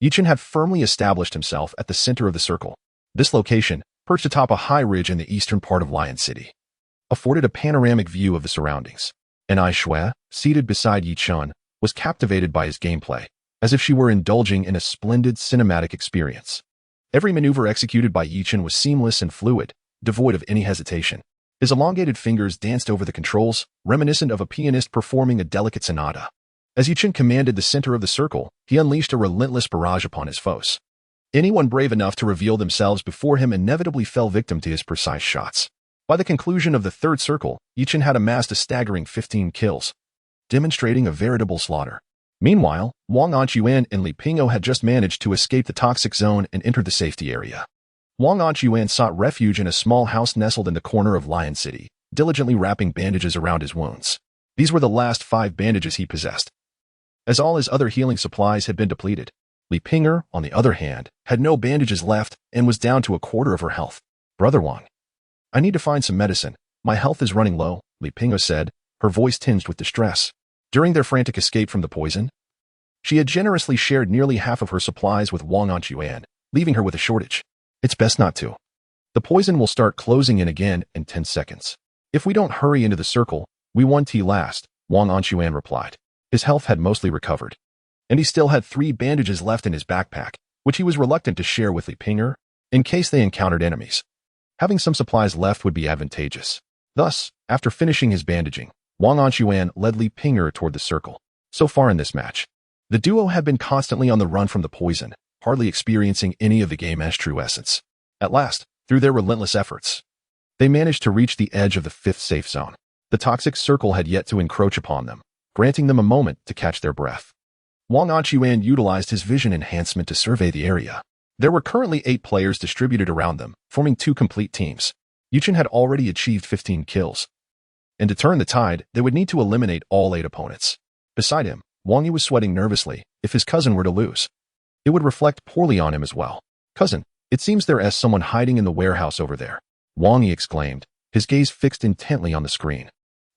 Yichen had firmly established himself at the center of the circle. This location, perched atop a high ridge in the eastern part of Lion City, afforded a panoramic view of the surroundings. And Ai Shui, seated beside Yichen, was captivated by his gameplay, as if she were indulging in a splendid cinematic experience. Every maneuver executed by Yichen was seamless and fluid, devoid of any hesitation. His elongated fingers danced over the controls, reminiscent of a pianist performing a delicate sonata. As Yichen commanded the center of the circle, he unleashed a relentless barrage upon his foes. Anyone brave enough to reveal themselves before him inevitably fell victim to his precise shots. By the conclusion of the third circle, Yichen had amassed a staggering 15 kills, demonstrating a veritable slaughter. Meanwhile, Wang Anquan and Li Pingo had just managed to escape the toxic zone and entered the safety area. Wang Anquan sought refuge in a small house nestled in the corner of Lion City, diligently wrapping bandages around his wounds. These were the last 5 bandages he possessed, as all his other healing supplies had been depleted. Li Pinger, on the other hand, had no bandages left and was down to a quarter of her health. Brother Wang, I need to find some medicine. My health is running low, Li Pingo said, her voice tinged with distress. During their frantic escape from the poison, she had generously shared nearly half of her supplies with Wang Anquan, leaving her with a shortage. It's best not to. The poison will start closing in again in 10 seconds. If we don't hurry into the circle, we won T last, Wang Anquan replied. His health had mostly recovered, and he still had 3 bandages left in his backpack, which he was reluctant to share with Li Pinger, in case they encountered enemies. Having some supplies left would be advantageous. Thus, after finishing his bandaging, Wang Anquan led Li Pinger toward the circle. So far in this match, the duo had been constantly on the run from the poison, hardly experiencing any of the game's true essence. At last, through their relentless efforts, they managed to reach the edge of the 5th safe zone. The toxic circle had yet to encroach upon them, granting them a moment to catch their breath. Wang Anquan utilized his vision enhancement to survey the area. There were currently 8 players distributed around them, forming 2 complete teams. Yichen had already achieved 15 kills, and to turn the tide, they would need to eliminate all 8 opponents. Beside him, Wang Yi was sweating nervously. If his cousin were to lose, it would reflect poorly on him as well. Cousin, it seems there is someone hiding in the warehouse over there, Wang Yi exclaimed, his gaze fixed intently on the screen.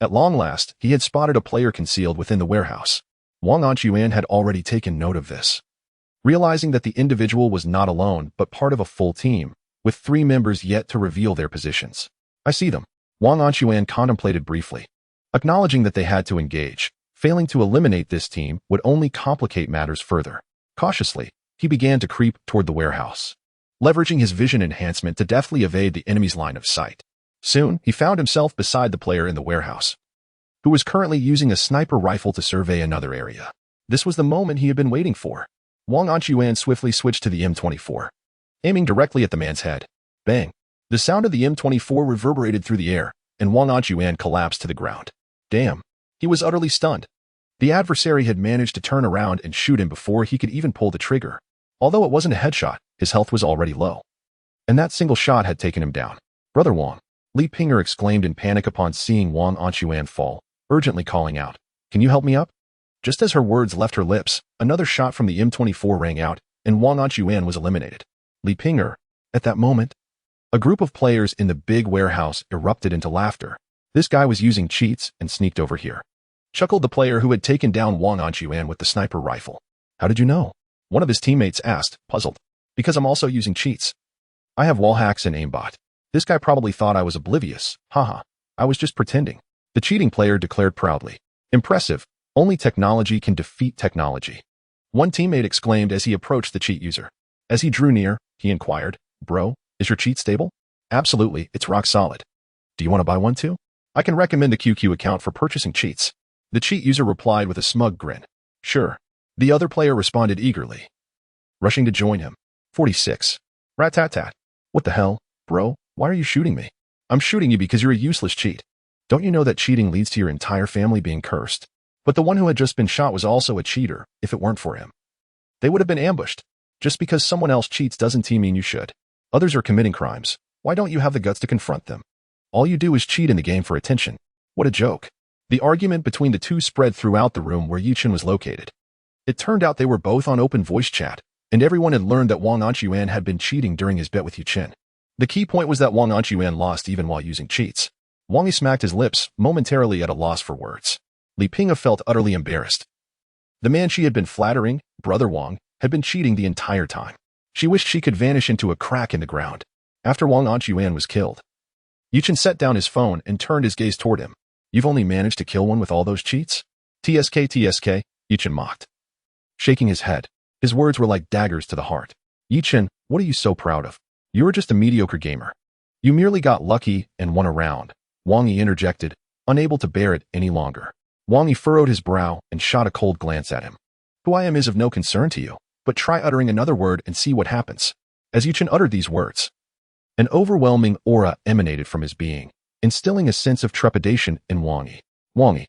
At long last, he had spotted a player concealed within the warehouse. Wang Anquan had already taken note of this. Realizing that the individual was not alone but part of a full team, with 3 members yet to reveal their positions. I see them, Wang Anquan contemplated briefly. Acknowledging that they had to engage, failing to eliminate this team would only complicate matters further. Cautiously, he began to creep toward the warehouse, leveraging his vision enhancement to deftly evade the enemy's line of sight. Soon, he found himself beside the player in the warehouse, who was currently using a sniper rifle to survey another area. This was the moment he had been waiting for. Wang Anquan swiftly switched to the M24, aiming directly at the man's head. Bang! The sound of the M24 reverberated through the air, and Wang Anquan collapsed to the ground. Damn! He was utterly stunned. The adversary had managed to turn around and shoot him before he could even pull the trigger. Although it wasn't a headshot, his health was already low, and that single shot had taken him down. Brother Wang, Li Pinger exclaimed in panic upon seeing Wang Anquan fall, urgently calling out, "Can you help me up?" Just as her words left her lips, another shot from the M24 rang out, and Wang Anquan was eliminated. Li Pinger, at that moment, a group of players in the big warehouse erupted into laughter. This guy was using cheats and sneaked over here, chuckled the player who had taken down Wang Anquan with the sniper rifle. How did you know? One of his teammates asked, puzzled. Because I'm also using cheats. I have wall hacks and aimbot. This guy probably thought I was oblivious. Haha. I was just pretending. The cheating player declared proudly. Impressive. Only technology can defeat technology. One teammate exclaimed as he approached the cheat user. As he drew near, he inquired, Bro, is your cheat stable? Absolutely, it's rock solid. Do you want to buy one too? I can recommend a QQ account for purchasing cheats. The cheat user replied with a smug grin. Sure. The other player responded eagerly, rushing to join him. 46. Rat-tat-tat. What the hell, bro? Why are you shooting me? I'm shooting you because you're a useless cheat. Don't you know that cheating leads to your entire family being cursed? But the one who had just been shot was also a cheater, if it weren't for him. They would have been ambushed. Just because someone else cheats doesn't mean you should. Others are committing crimes. Why don't you have the guts to confront them? All you do is cheat in the game for attention. What a joke. The argument between the two spread throughout the room where Yichen was located. It turned out they were both on open voice chat, and everyone had learned that Wang Anquan had been cheating during his bet with Yichen. The key point was that Wang Anquan lost even while using cheats. Wang Yi smacked his lips, momentarily at a loss for words. Li Ping'e felt utterly embarrassed. The man she had been flattering, Brother Wang, had been cheating the entire time. She wished she could vanish into a crack in the ground. After Wang Anquan was killed, Yichen set down his phone and turned his gaze toward him. You've only managed to kill one with all those cheats? TSK, Yichen mocked. Shaking his head, his words were like daggers to the heart. Yichen, what are you so proud of? You were just a mediocre gamer. You merely got lucky and won a round. Wang Yi interjected, unable to bear it any longer. Wang Yi furrowed his brow and shot a cold glance at him. Who I am is of no concern to you, but try uttering another word and see what happens. As Yichen uttered these words, an overwhelming aura emanated from his being, instilling a sense of trepidation in Wang Yi. Wang Yi,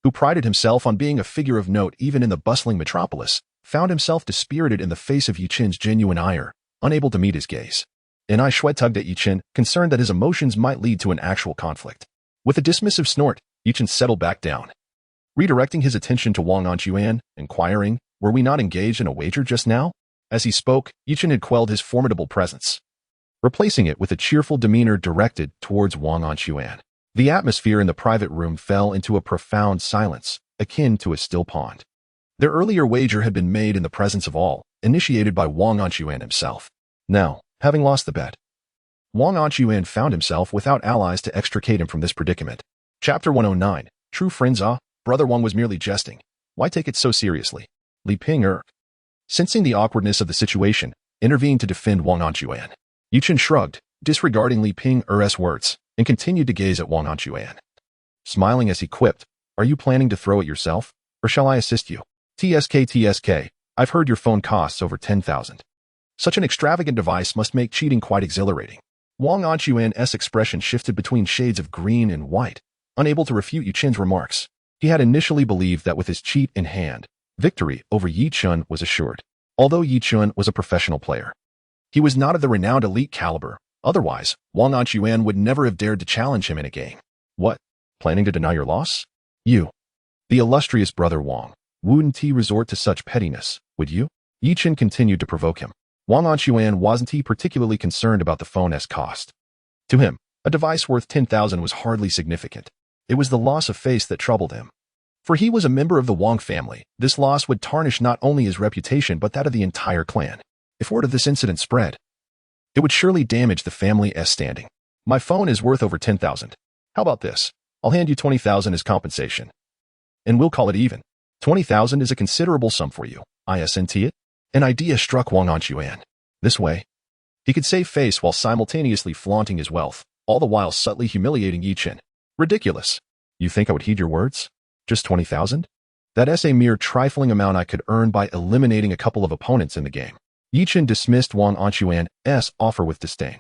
who prided himself on being a figure of note even in the bustling metropolis, found himself dispirited in the face of Yichen's genuine ire, unable to meet his gaze. An eye Shui tugged at Yichen, concerned that his emotions might lead to an actual conflict. With a dismissive snort, Yichen settled back down. Redirecting his attention to Wang Anquan, inquiring, were we not engaged in a wager just now? As he spoke, Yichen had quelled his formidable presence, replacing it with a cheerful demeanor directed towards Wang Anquan. The atmosphere in the private room fell into a profound silence, akin to a still pond. Their earlier wager had been made in the presence of all, initiated by Wang Anquan himself. Now, having lost the bet, Wang Anquan found himself without allies to extricate him from this predicament. Chapter 109. True friends. Brother Wang was merely jesting. Why take it so seriously? Li Ping'e, sensing the awkwardness of the situation, intervened to defend Wang Anquan. Yichen shrugged, disregarding Li Ping'e's words, and continued to gaze at Wang Anquan. Smiling as he quipped, are you planning to throw it yourself, or shall I assist you? TSK, I've heard your phone costs over 10,000. Such an extravagant device must make cheating quite exhilarating. Wang Anquan's expression shifted between shades of green and white, unable to refute Yichen's remarks. He had initially believed that with his cheat in hand, victory over Yichen was assured. Although Yichen was a professional player, he was not of the renowned elite caliber. Otherwise, Wang Anquan would never have dared to challenge him in a game. What? Planning to deny your loss? You, the illustrious Brother Wang, wouldn't resort to such pettiness, would you? Yichen continued to provoke him. Wang Anquan wasn't particularly concerned about the phone's cost. To him, a device worth 10,000 was hardly significant. It was the loss of face that troubled him. For he was a member of the Wang family. This loss would tarnish not only his reputation but that of the entire clan. If word of this incident spread, it would surely damage the family's standing. My phone is worth over 10,000. How about this? I'll hand you 20,000 as compensation. And we'll call it even. 20,000 is a considerable sum for you. Isn't it? An idea struck Wang Anquan. This way, he could save face while simultaneously flaunting his wealth, all the while subtly humiliating Yichen. Ridiculous. You think I would heed your words? Just 20,000? That's a mere trifling amount I could earn by eliminating a couple of opponents in the game. Yichen dismissed Wang Anquan's offer with disdain.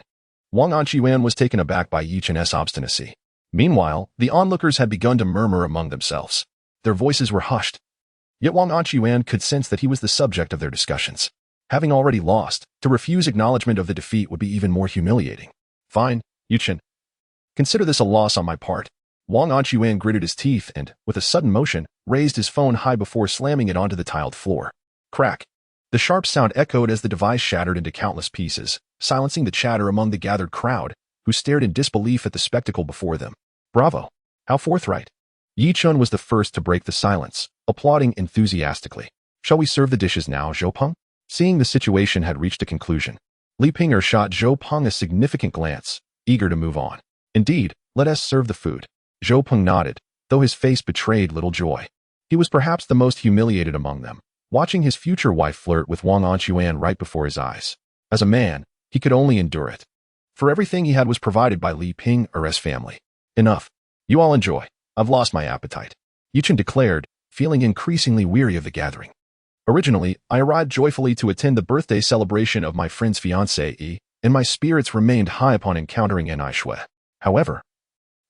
Wang Anquan was taken aback by Yichen's obstinacy. Meanwhile, the onlookers had begun to murmur among themselves. Their voices were hushed. Yet Wang Anquan could sense that he was the subject of their discussions. Having already lost, to refuse acknowledgement of the defeat would be even more humiliating. Fine, Yichen. Consider this a loss on my part. Wang Anquan gritted his teeth and, with a sudden motion, raised his phone high before slamming it onto the tiled floor. Crack. The sharp sound echoed as the device shattered into countless pieces, silencing the chatter among the gathered crowd, who stared in disbelief at the spectacle before them. Bravo. How forthright. Yichen was the first to break the silence, applauding enthusiastically. Shall we serve the dishes now, Zhou Peng? Seeing the situation had reached a conclusion, Li Ping'e shot Zhou Peng a significant glance, eager to move on. Indeed, let us serve the food. Zhou Peng nodded, though his face betrayed little joy. He was perhaps the most humiliated among them, watching his future wife flirt with Wang Anquan right before his eyes. As a man, he could only endure it. For everything he had was provided by Li Ping'e's family. Enough. You all enjoy. I've lost my appetite. Yichen declared, feeling increasingly weary of the gathering. Originally, I arrived joyfully to attend the birthday celebration of my friend's fiancée, and my spirits remained high upon encountering An Shui. However,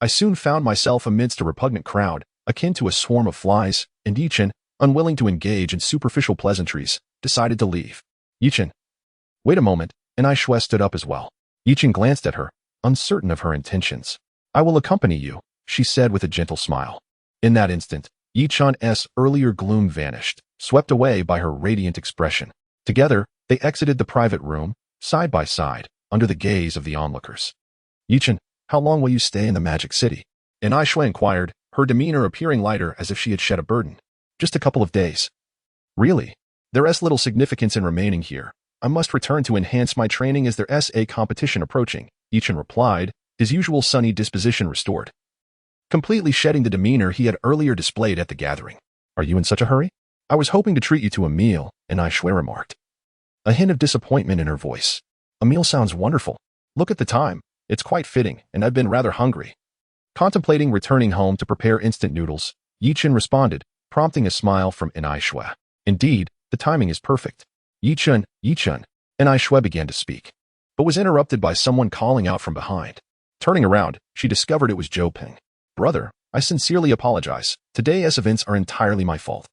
I soon found myself amidst a repugnant crowd, akin to a swarm of flies, and Yichen, unwilling to engage in superficial pleasantries, decided to leave. Yichen, Wait a moment, and Shui stood up as well. Yichen glanced at her, uncertain of her intentions. I will accompany you, she said with a gentle smile. In that instant, Yichen's earlier gloom vanished, swept away by her radiant expression. Together, they exited the private room, side by side, under the gaze of the onlookers. Yichen, how long will you stay in the Magic City? And Shui inquired, her demeanor appearing lighter as if she had shed a burden. Just a couple of days. Really? There's little significance in remaining here. I must return to enhance my training as there's a competition approaching, Yichen replied, his usual sunny disposition restored, completely shedding the demeanor he had earlier displayed at the gathering. Are you in such a hurry? I was hoping to treat you to a meal, and Shui remarked. A hint of disappointment in her voice. A meal sounds wonderful. Look at the time. It's quite fitting, and I've been rather hungry. Contemplating returning home to prepare instant noodles, Yichen responded, prompting a smile from Shui. Indeed, the timing is perfect. Yichen, Shui began to speak, but was interrupted by someone calling out from behind. Turning around, she discovered it was Zhou Ping. Brother, I sincerely apologize. Today's events are entirely my fault.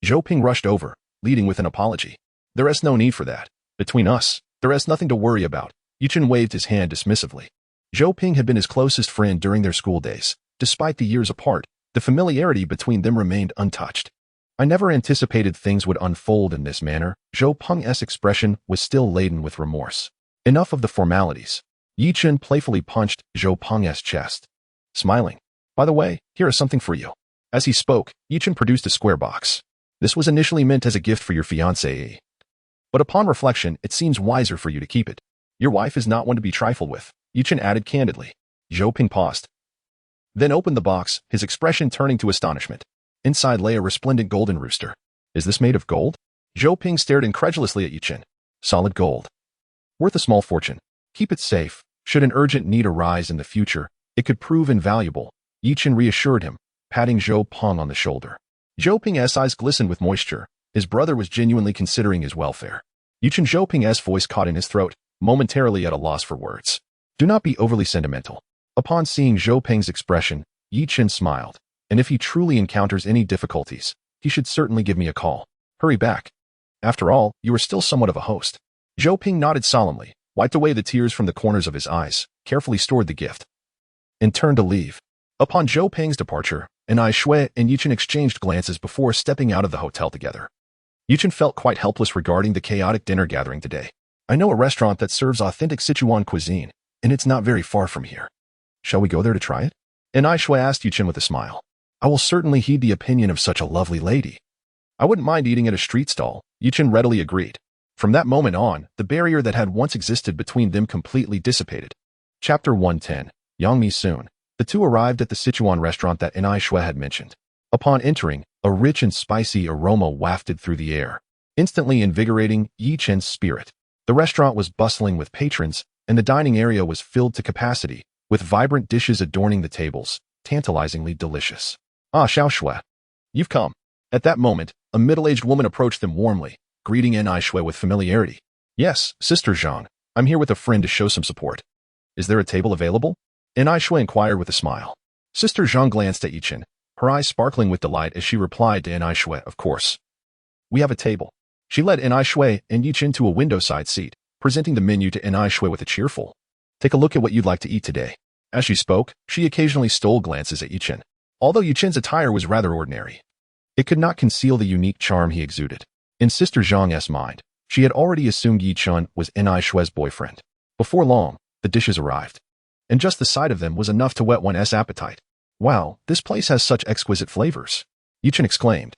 Zhou Ping rushed over, leading with an apology. There's no need for that. Between us, there's nothing to worry about. Yichen waved his hand dismissively. Zhou Ping had been his closest friend during their school days. Despite the years apart, the familiarity between them remained untouched. I never anticipated things would unfold in this manner. Zhou Peng's expression was still laden with remorse. Enough of the formalities. Yichen playfully punched Zhou Peng's chest. Smiling. By the way, here is something for you. As he spoke, Yichen produced a square box. This was initially meant as a gift for your fiancée. But upon reflection, it seems wiser for you to keep it. Your wife is not one to be trifled with, Yichen added candidly. Zhou Ping paused, then opened the box, his expression turning to astonishment. Inside lay a resplendent golden rooster. Is this made of gold? Zhou Ping stared incredulously at Yichen. Solid gold. Worth a small fortune. Keep it safe. Should an urgent need arise in the future, it could prove invaluable, Yichen reassured him, patting Zhou Peng on the shoulder. Zhou Peng's eyes glistened with moisture. His brother was genuinely considering his welfare. Zhou Peng's voice caught in his throat, momentarily at a loss for words. Do not be overly sentimental. Upon seeing Zhou Peng's expression, Yichen smiled, and if he truly encounters any difficulties, he should certainly give me a call. Hurry back. After all, you are still somewhat of a host. Zhou Peng nodded solemnly, wiped away the tears from the corners of his eyes, carefully stored the gift, and turned to leave. Upon Zhou Peng's departure, Shui and Yichen exchanged glances before stepping out of the hotel together. Yichen felt quite helpless regarding the chaotic dinner gathering today. I know a restaurant that serves authentic Sichuan cuisine, and it's not very far from here. Shall we go there to try it? Shui asked Yichen with a smile. I will certainly heed the opinion of such a lovely lady. I wouldn't mind eating at a street stall, Yichen readily agreed. From that moment on, the barrier that had once existed between them completely dissipated. Chapter 110. Yangmi soon. The two arrived at the Sichuan restaurant that Shui had mentioned. Upon entering, a rich and spicy aroma wafted through the air, instantly invigorating Yichen's spirit. The restaurant was bustling with patrons, and the dining area was filled to capacity, with vibrant dishes adorning the tables, tantalizingly delicious. Ah, Xiao Shui. You've come. At that moment, a middle-aged woman approached them warmly, greeting Shui with familiarity. Yes, Sister Zhang, I'm here with a friend to show some support. Is there a table available? Shui inquired with a smile. Sister Zhang glanced at Yichen, her eyes sparkling with delight as she replied to Shui, of course. We have a table. She led Shui and Yichen to a window-side seat, presenting the menu to Shui with a cheerful, take a look at what you'd like to eat today. As she spoke, she occasionally stole glances at Yichen. Although Yichen's attire was rather ordinary, it could not conceal the unique charm he exuded. In Sister Zhang's mind, she had already assumed Yichen was Shui's boyfriend. Before long, the dishes arrived, and just the sight of them was enough to whet one's appetite. Wow, this place has such exquisite flavors, Yichen exclaimed,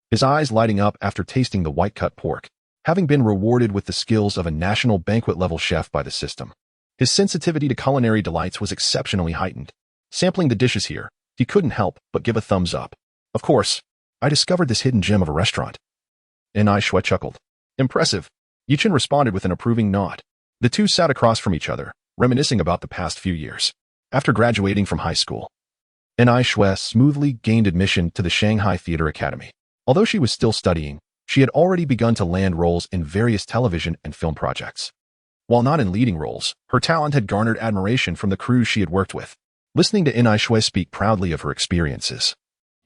his eyes lighting up after tasting the white-cut pork, having been rewarded with the skills of a national banquet-level chef by the system. His sensitivity to culinary delights was exceptionally heightened. Sampling the dishes here, he couldn't help but give a thumbs up. Of course, I discovered this hidden gem of a restaurant. Shui chuckled. Impressive. Yichen responded with an approving nod. The two sat across from each other, reminiscing about the past few years. After graduating from high school, Shui smoothly gained admission to the Shanghai Theater Academy. Although she was still studying, she had already begun to land roles in various television and film projects. While not in leading roles, her talent had garnered admiration from the crews she had worked with. Listening to Shui speak proudly of her experiences,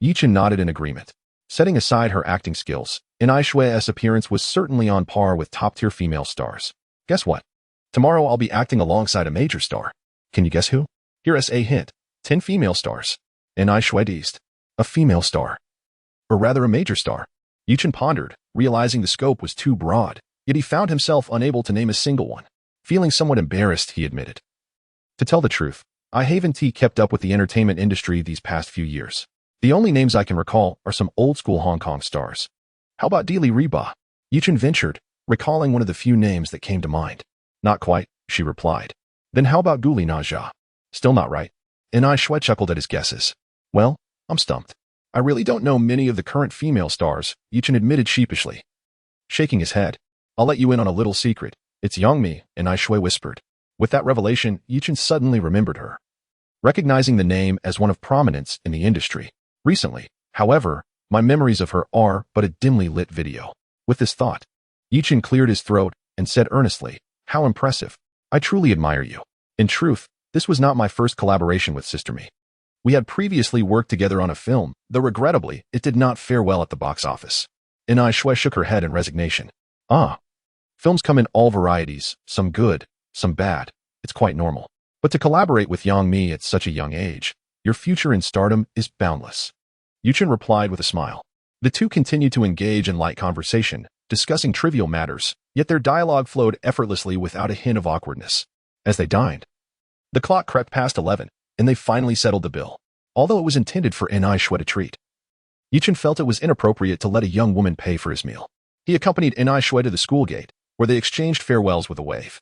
Yichen nodded in agreement. Setting aside her acting skills, In Shui's appearance was certainly on par with top-tier female stars. Guess what? Tomorrow I'll be acting alongside a major star. Can you guess who? Here is a hint. 10 female stars. Shui teased. A female star. Or rather a major star. Yichen pondered, realizing the scope was too broad, yet he found himself unable to name a single one. Feeling somewhat embarrassed, he admitted. To tell the truth, I haven't kept up with the entertainment industry these past few years. The only names I can recall are some old-school Hong Kong stars. How about Dili Reba? Yichen ventured, recalling one of the few names that came to mind. Not quite, she replied. Then how about Guli Naja? Still not right. Shui chuckled at his guesses. Well, I'm stumped. I really don't know many of the current female stars, Yichen admitted sheepishly. Shaking his head. I'll let you in on a little secret. It's Yongmi, Shui whispered. With that revelation, Yichen suddenly remembered her, recognizing the name as one of prominence in the industry. Recently, however, my memories of her are but a dimly lit video. With this thought, Yichen cleared his throat and said earnestly, How impressive. I truly admire you. In truth, this was not my first collaboration with Sister Me. We had previously worked together on a film, though regrettably, it did not fare well at the box office. Shui shook her head in resignation. Films come in all varieties, some good, some bad. It's quite normal. But to collaborate with Yongmi at such a young age, your future in stardom is boundless. Yichen replied with a smile. The two continued to engage in light conversation, discussing trivial matters, yet their dialogue flowed effortlessly without a hint of awkwardness. As they dined, the clock crept past 11, and they finally settled the bill, although it was intended for Shui to treat. Yichen felt it was inappropriate to let a young woman pay for his meal. He accompanied Shui to the school gate, where they exchanged farewells with a wave.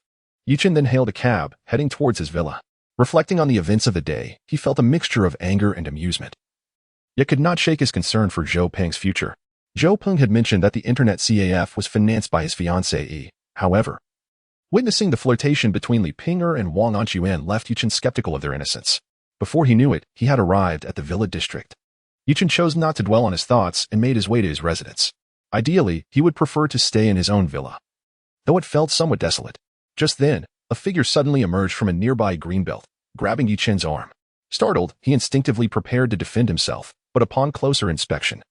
Yichen then hailed a cab, heading towards his villa. Reflecting on the events of the day, he felt a mixture of anger and amusement, yet could not shake his concern for Zhou Peng's future. Zhou Peng had mentioned that the internet CAF was financed by his fiancée. However, witnessing the flirtation between Li Ping'er and Wang Anquan left Yichen skeptical of their innocence. Before he knew it, he had arrived at the villa district. Yichen chose not to dwell on his thoughts and made his way to his residence. Ideally, he would prefer to stay in his own villa, though it felt somewhat desolate. Just then, a figure suddenly emerged from a nearby greenbelt, grabbing Yichen's arm. Startled, he instinctively prepared to defend himself, but upon closer inspection,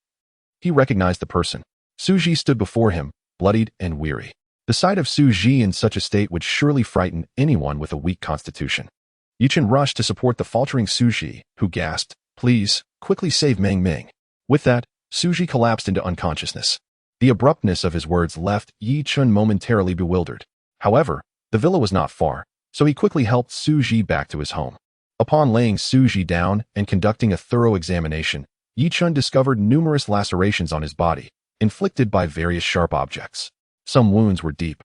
he recognized the person. Su Ji stood before him, bloodied and weary. The sight of Su Ji in such a state would surely frighten anyone with a weak constitution. Yichen rushed to support the faltering Su Ji, who gasped, Please, quickly save Meng Meng. With that, Su Ji collapsed into unconsciousness. The abruptness of his words left Yichen momentarily bewildered. However, the villa was not far, so he quickly helped Su Ji back to his home. Upon laying Su Ji down and conducting a thorough examination, Yichen discovered numerous lacerations on his body, inflicted by various sharp objects. Some wounds were deep,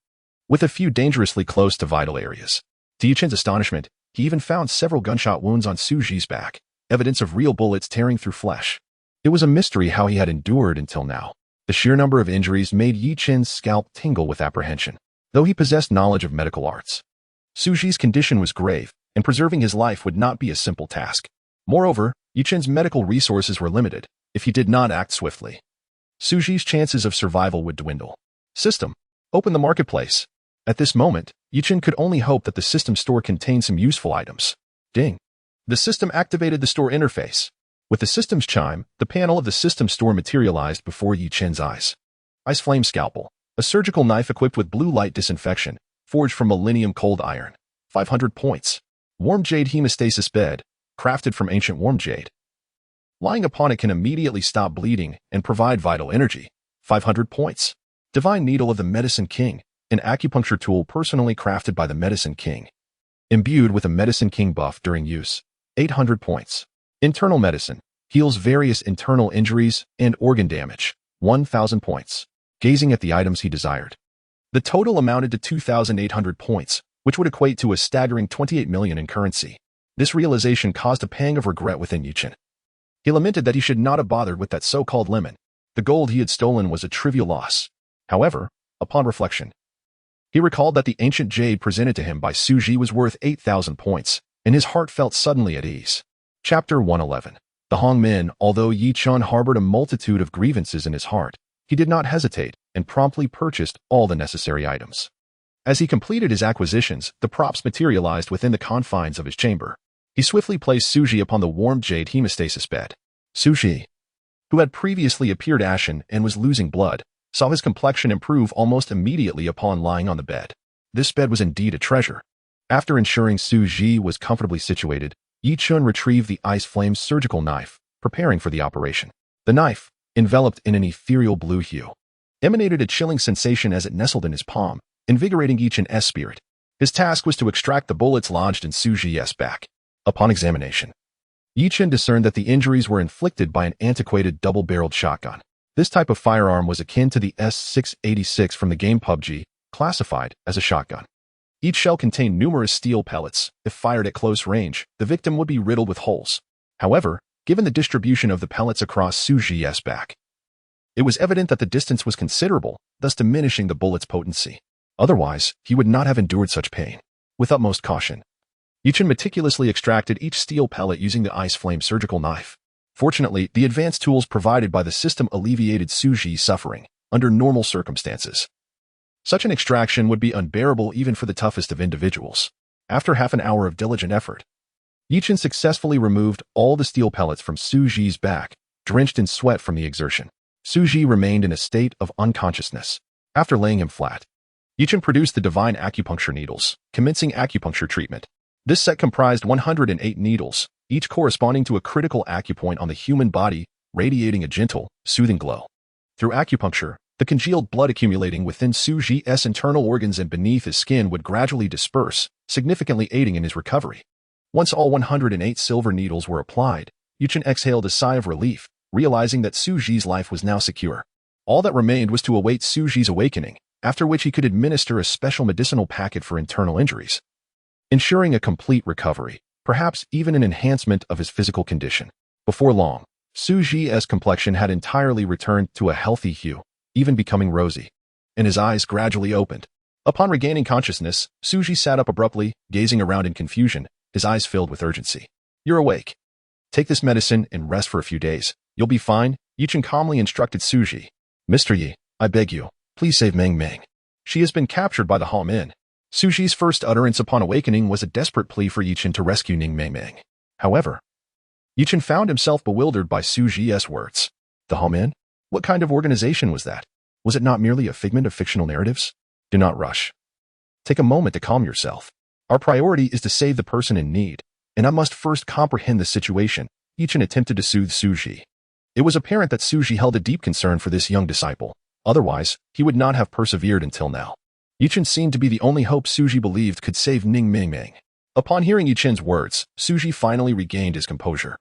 with a few dangerously close to vital areas. To Yichen's astonishment, he even found several gunshot wounds on Su Ji's back, evidence of real bullets tearing through flesh. It was a mystery how he had endured until now. The sheer number of injuries made Yichen's scalp tingle with apprehension, though he possessed knowledge of medical arts. Su Ji's condition was grave, and preserving his life would not be a simple task. Moreover, Yichen's medical resources were limited. If he did not act swiftly, Su Ji's chances of survival would dwindle. System. Open the marketplace. At this moment, Yichen could only hope that the system store contained some useful items. Ding. The system activated the store interface. With the system's chime, the panel of the system store materialized before Yichen's eyes. Ice Flame Scalpel. A surgical knife equipped with blue light disinfection, forged from Millennium Cold Iron. 500 points. Warm Jade Hemostasis Bed, crafted from ancient warm jade. Lying upon it can immediately stop bleeding and provide vital energy. 500 points. Divine Needle of the Medicine King, an acupuncture tool personally crafted by the Medicine King. Imbued with a Medicine King buff during use. 800 points. Internal Medicine. Heals various internal injuries and organ damage. 1,000 points. Gazing at the items he desired, the total amounted to 2,800 points, which would equate to a staggering 28 million in currency. This realization caused a pang of regret within Yichen. He lamented that he should not have bothered with that so-called lemon. The gold he had stolen was a trivial loss. However, upon reflection, he recalled that the ancient jade presented to him by Su Ji was worth 8,000 points, and his heart felt suddenly at ease. Chapter 111. The Hongmen. Although Yichen harbored a multitude of grievances in his heart, he did not hesitate and promptly purchased all the necessary items. As he completed his acquisitions, the props materialized within the confines of his chamber. He swiftly placed Su Ji upon the warm jade hemostasis bed. Su Ji, who had previously appeared ashen and was losing blood, saw his complexion improve almost immediately upon lying on the bed. This bed was indeed a treasure. After ensuring Su Ji was comfortably situated, Yi Chun retrieved the ice flame surgical knife, preparing for the operation. The knife, enveloped in an ethereal blue hue, emanated a chilling sensation as it nestled in his palm, invigorating Yi Chun's spirit. His task was to extract the bullets lodged in Su Ji's back. Upon examination, Yi Chun discerned that the injuries were inflicted by an antiquated double-barreled shotgun. This type of firearm was akin to the S686 from the game PUBG, classified as a shotgun. Each shell contained numerous steel pellets. If fired at close range, the victim would be riddled with holes. However, given the distribution of the pellets across Su Ji's back, it was evident that the distance was considerable, thus diminishing the bullet's potency. Otherwise, he would not have endured such pain. With utmost caution, Yi Chun meticulously extracted each steel pellet using the ice flame surgical knife. Fortunately, the advanced tools provided by the system alleviated Su Ji's suffering under normal circumstances. Such an extraction would be unbearable even for the toughest of individuals. After half an hour of diligent effort, Yi Chun successfully removed all the steel pellets from Su Ji's back, drenched in sweat from the exertion. Su Ji remained in a state of unconsciousness. After laying him flat, Yi Chun produced the divine acupuncture needles, commencing acupuncture treatment. This set comprised 108 needles, each corresponding to a critical acupoint on the human body, radiating a gentle, soothing glow. Through acupuncture, the congealed blood accumulating within Su Ji's internal organs and beneath his skin would gradually disperse, significantly aiding in his recovery. Once all 108 silver needles were applied, Yi Chun exhaled a sigh of relief, realizing that Su Ji's life was now secure. All that remained was to await Su Ji's awakening, after which he could administer a special medicinal packet for internal injuries, ensuring a complete recovery, perhaps even an enhancement of his physical condition. Before long, Su Ji's complexion had entirely returned to a healthy hue, even becoming rosy, and his eyes gradually opened. Upon regaining consciousness, Su Ji sat up abruptly, gazing around in confusion, his eyes filled with urgency. "You're awake. Take this medicine and rest for a few days. You'll be fine," Yi Chun calmly instructed Su Ji. "Mr. Yi, I beg you, please save Meng Meng. She has been captured by the Hall Min." Su Ji's first utterance upon awakening was a desperate plea for Yi Chun to rescue Ning Meng Meng. However, Yi Chun found himself bewildered by Su Ji's words. The Hall Min? What kind of organization was that? Was it not merely a figment of fictional narratives? Do not rush. Take a moment to calm yourself. Our priority is to save the person in need, and I must first comprehend the situation. Yi Chun attempted to soothe Su Ji. It was apparent that Su Ji held a deep concern for this young disciple. Otherwise, he would not have persevered until now. Yi Chun seemed to be the only hope Su Ji believed could save Ning Meng Meng. Upon hearing Yi Chun's words, Su Ji finally regained his composure,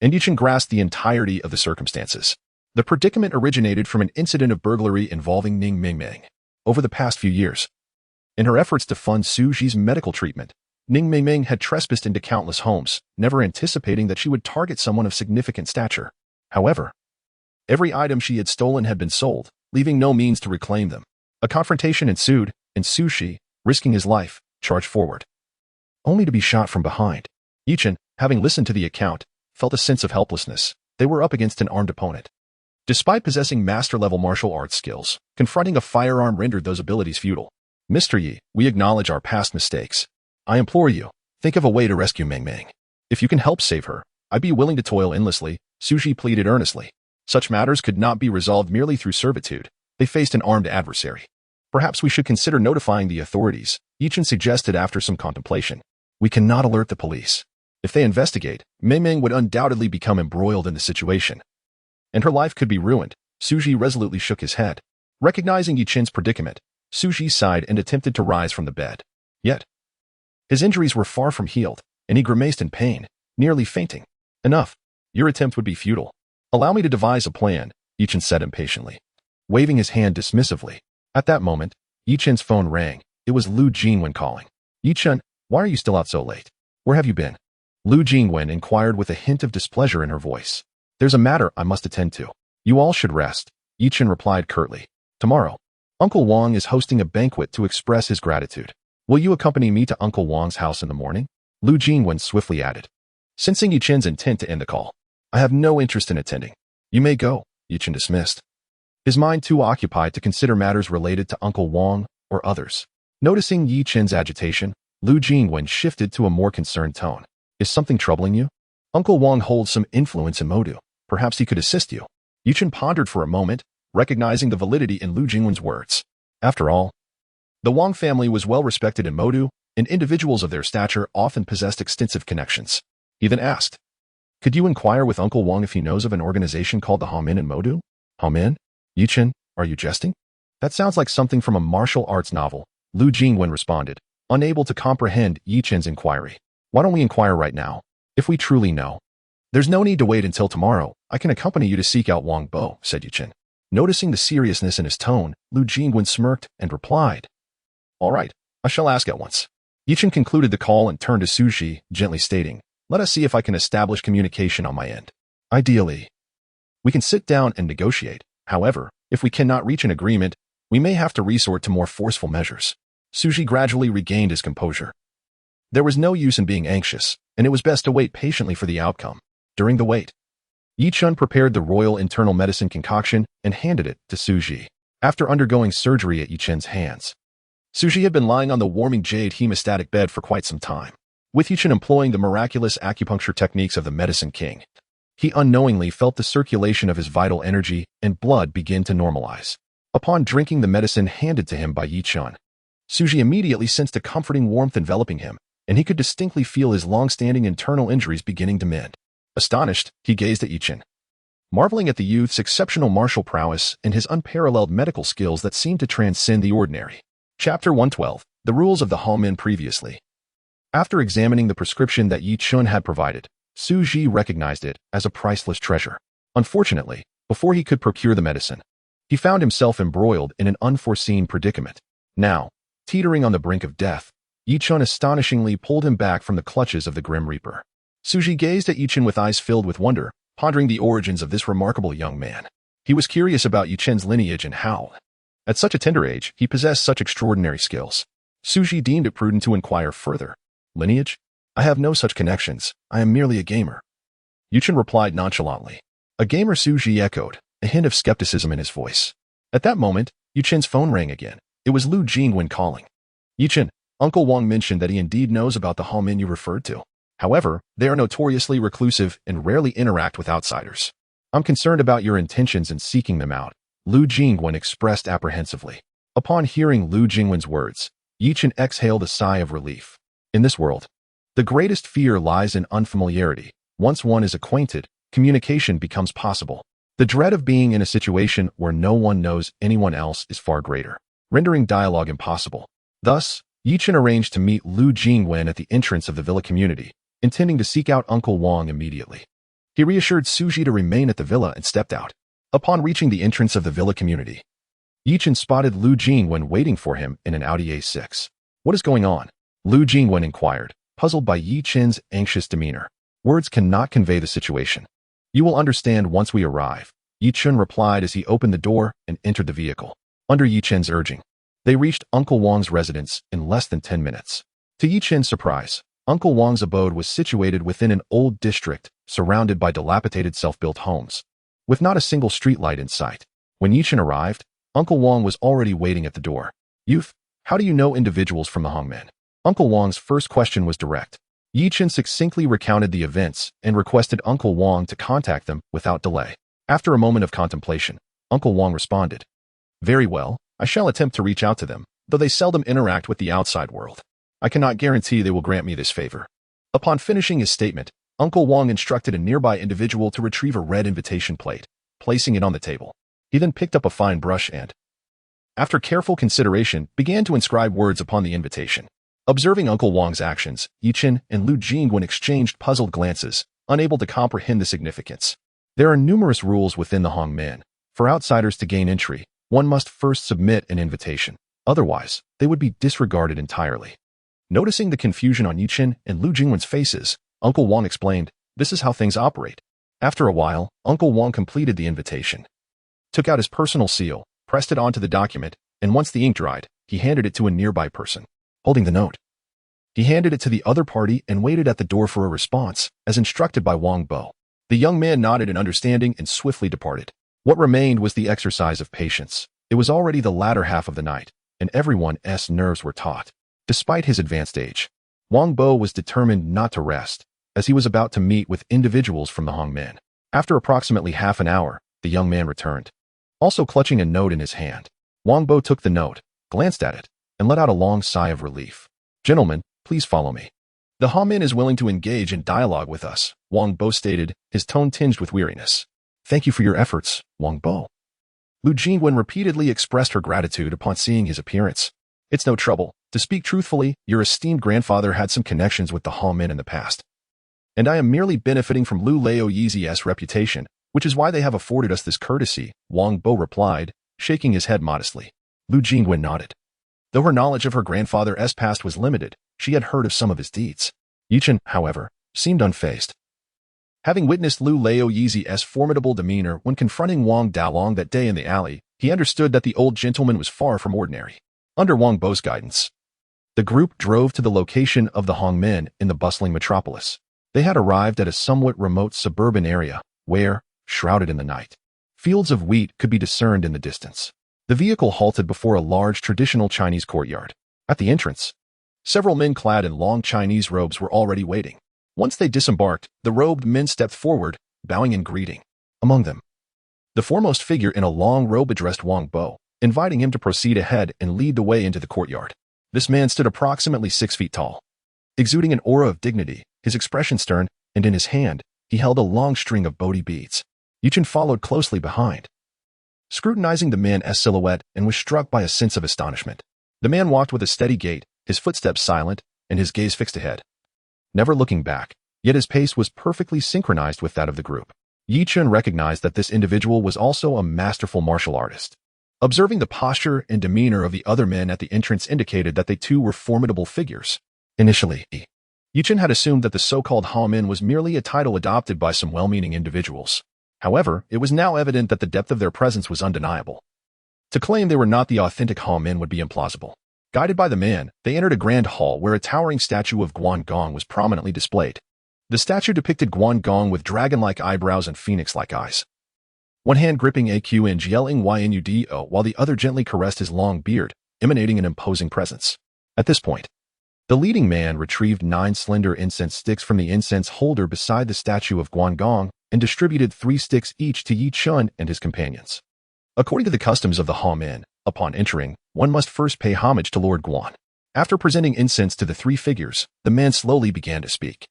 and Yi Chun grasped the entirety of the circumstances. The predicament originated from an incident of burglary involving Ning Meng Meng. Over the past few years, in her efforts to fund Su Ji's medical treatment, Ning Meng Meng had trespassed into countless homes, never anticipating that she would target someone of significant stature. However, every item she had stolen had been sold, leaving no means to reclaim them. A confrontation ensued, and Su Ji, risking his life, charged forward, only to be shot from behind. Yi Chun, having listened to the account, felt a sense of helplessness. They were up against an armed opponent. Despite possessing master-level martial arts skills, confronting a firearm rendered those abilities futile. "Mr. Yi, we acknowledge our past mistakes. I implore you, think of a way to rescue Meng Meng. If you can help save her, I'd be willing to toil endlessly," Su Ji pleaded earnestly. Such matters could not be resolved merely through servitude. They faced an armed adversary. "Perhaps we should consider notifying the authorities," Yi Chun suggested after some contemplation. "We cannot alert the police. If they investigate, Meng Meng would undoubtedly become embroiled in the situation, and her life could be ruined." Su Ji resolutely shook his head. Recognizing Yi Chun's predicament, Su Ji sighed and attempted to rise from the bed. Yet, his injuries were far from healed, and he grimaced in pain, nearly fainting. "Enough. Your attempt would be futile. Allow me to devise a plan," Yi Chun said impatiently, waving his hand dismissively. At that moment, Yi Chun's phone rang. It was Lu Jingwen calling. "Yi Chun, why are you still out so late? Where have you been?" Lu Jingwen inquired with a hint of displeasure in her voice. "There's a matter I must attend to. You all should rest," Yi Chun replied curtly. "Tomorrow, Uncle Wang is hosting a banquet to express his gratitude. Will you accompany me to Uncle Wang's house in the morning?" Lu Jingwen swiftly added, sensing Yi Chun's intent to end the call. "I have no interest in attending. You may go," Yi Chun dismissed, his mind too occupied to consider matters related to Uncle Wang or others. Noticing Yi Chun's agitation, Lu Jingwen shifted to a more concerned tone. "Is something troubling you? Uncle Wang holds some influence in Modu. Perhaps he could assist you." Yi Chun pondered for a moment, recognizing the validity in Lu Jingwen's words. After all, the Wang family was well respected in Modu, and individuals of their stature often possessed extensive connections. He then asked, "Could you inquire with Uncle Wang if he knows of an organization called the Haomin in Modu?" "Haomin? Yichen, are you jesting? That sounds like something from a martial arts novel," Lu Jingwen responded, unable to comprehend Yichen's inquiry. "Why don't we inquire right now, if we truly know?" "There's no need to wait until tomorrow. I can accompany you to seek out Wang Bo," said Yichen. Noticing the seriousness in his tone, Lu Jingwen smirked and replied, "All right, I shall ask at once." Yichen concluded the call and turned to Suji, gently stating, "Let us see if I can establish communication on my end. Ideally, we can sit down and negotiate. However, if we cannot reach an agreement, we may have to resort to more forceful measures." Suji gradually regained his composure. There was no use in being anxious, and it was best to wait patiently for the outcome. During the wait, Yichun prepared the royal internal medicine concoction and handed it to Suji. After undergoing surgery at Yichen's hands, Suji had been lying on the warming jade hemostatic bed for quite some time. With Yichen employing the miraculous acupuncture techniques of the Medicine King, he unknowingly felt the circulation of his vital energy and blood begin to normalize. Upon drinking the medicine handed to him by Yichun, Suji immediately sensed a comforting warmth enveloping him, and he could distinctly feel his long-standing internal injuries beginning to mend. Astonished, he gazed at Yichen, marveling at the youth's exceptional martial prowess and his unparalleled medical skills that seemed to transcend the ordinary. Chapter 112, The Rules of the Haomin Previously. After examining the prescription that Yichun had provided, Suji recognized it as a priceless treasure. Unfortunately, before he could procure the medicine, he found himself embroiled in an unforeseen predicament. Now, teetering on the brink of death, Yichun astonishingly pulled him back from the clutches of the Grim Reaper. Suji gazed at Yichen with eyes filled with wonder, pondering the origins of this remarkable young man. He was curious about Yichen's lineage and how, at such a tender age, he possessed such extraordinary skills. Suji deemed it prudent to inquire further. "Lineage? I have no such connections. I am merely a gamer." Yichen replied nonchalantly. "A gamer?" Suji echoed, a hint of skepticism in his voice. At that moment, Yichen's phone rang again. It was Lu Jingwen calling. "Yichen, Uncle Wang mentioned that he indeed knows about the Haomin you referred to. However, they are notoriously reclusive and rarely interact with outsiders. I'm concerned about your intentions in seeking them out," Lu Jingwen expressed apprehensively. Upon hearing Lu Jingwen's words, Yichen exhaled a sigh of relief. In this world, the greatest fear lies in unfamiliarity. Once one is acquainted, communication becomes possible. The dread of being in a situation where no one knows anyone else is far greater, rendering dialogue impossible. Thus, Yichen arranged to meet Lu Jingwen at the entrance of the villa community, intending to seek out Uncle Wang immediately. He reassured Suji to remain at the villa and stepped out. Upon reaching the entrance of the villa community, Yichen spotted Lu Jingwen waiting for him in an Audi A6. "What is going on?" Lu Jingwen inquired, puzzled by Yichen's anxious demeanor. "Words cannot convey the situation. You will understand once we arrive," Yichen replied as he opened the door and entered the vehicle. Under Yichen's urging, they reached Uncle Wang's residence in less than 10 minutes. To Yichen's surprise, Uncle Wang's abode was situated within an old district surrounded by dilapidated self-built homes, with not a single streetlight in sight. When Yichen arrived, Uncle Wang was already waiting at the door. "Youth, how do you know individuals from the Hongmen?" Uncle Wang's first question was direct. Yichen succinctly recounted the events and requested Uncle Wang to contact them without delay. After a moment of contemplation, Uncle Wang responded, "Very well, I shall attempt to reach out to them, though they seldom interact with the outside world. I cannot guarantee they will grant me this favor." Upon finishing his statement, Uncle Wang instructed a nearby individual to retrieve a red invitation plate, placing it on the table. He then picked up a fine brush and, after careful consideration, began to inscribe words upon the invitation. Observing Uncle Wang's actions, Yichen and Lu Jingwen exchanged puzzled glances, unable to comprehend the significance. There are numerous rules within the Hongmen. For outsiders to gain entry, one must first submit an invitation. Otherwise, they would be disregarded entirely. Noticing the confusion on Yichen and Lu Jingwen's faces, Uncle Wang explained, "This is how things operate." After a while, Uncle Wang completed the invitation, took out his personal seal, pressed it onto the document, and once the ink dried, he handed it to a nearby person. Holding the note, he handed it to the other party and waited at the door for a response, as instructed by Wang Bo. The young man nodded in understanding and swiftly departed. What remained was the exercise of patience. It was already the latter half of the night, and everyone's nerves were taut. Despite his advanced age, Wang Bo was determined not to rest, as he was about to meet with individuals from the Hongmen. After approximately half an hour, the young man returned. also clutching a note in his hand. Wang Bo took the note, glanced at it, and let out a long sigh of relief. "Gentlemen, please follow me. The Hamin is willing to engage in dialogue with us," Wang Bo stated, his tone tinged with weariness. "Thank you for your efforts, Wang Bo." Lu Jingwen repeatedly expressed her gratitude upon seeing his appearance. "It's no trouble. To speak truthfully, your esteemed grandfather had some connections with the Hamin in the past. And I am merely benefiting from Lu Lao Yizi's reputation, which is why they have afforded us this courtesy," Wang Bo replied, shaking his head modestly. Lu Jingwen nodded. Though her knowledge of her grandfather's past was limited, she had heard of some of his deeds. Yichen, however, seemed unfazed. Having witnessed Lu Lao Yizi's formidable demeanor when confronting Wang Daolong that day in the alley, he understood that the old gentleman was far from ordinary. Under Wang Bo's guidance, the group drove to the location of the Hongmen in the bustling metropolis. They had arrived at a somewhat remote suburban area where, shrouded in the night, fields of wheat could be discerned in the distance. The vehicle halted before a large traditional Chinese courtyard. At the entrance, several men clad in long Chinese robes were already waiting. Once they disembarked, the robed men stepped forward, bowing in greeting. Among them, the foremost figure in a long robe addressed Wang Bo, inviting him to proceed ahead and lead the way into the courtyard. This man stood approximately 6 feet tall, exuding an aura of dignity, his expression stern, and in his hand, he held a long string of Bodhi beads. Yichen followed closely behind, scrutinizing the man's silhouette, and was struck by a sense of astonishment. The man walked with a steady gait, his footsteps silent, and his gaze fixed ahead, never looking back, yet his pace was perfectly synchronized with that of the group. Yichen recognized that this individual was also a masterful martial artist. Observing the posture and demeanor of the other men at the entrance indicated that they too were formidable figures. Initially, Yichen had assumed that the so-called Hamin was merely a title adopted by some well-meaning individuals. However, it was now evident that the depth of their presence was undeniable. To claim they were not the authentic Hamin would be implausible. Guided by the man, they entered a grand hall where a towering statue of Guangong was prominently displayed. The statue depicted Guangong with dragon-like eyebrows and phoenix-like eyes. One hand gripping a Ynudo while the other gently caressed his long beard, emanating an imposing presence. At this point, the leading man retrieved 9 slender incense sticks from the incense holder beside the statue of Guangong and distributed 3 sticks each to Yi Chun and his companions. According to the customs of the Hamin, upon entering, one must first pay homage to Lord Guan. After presenting incense to the 3 figures, the man slowly began to speak.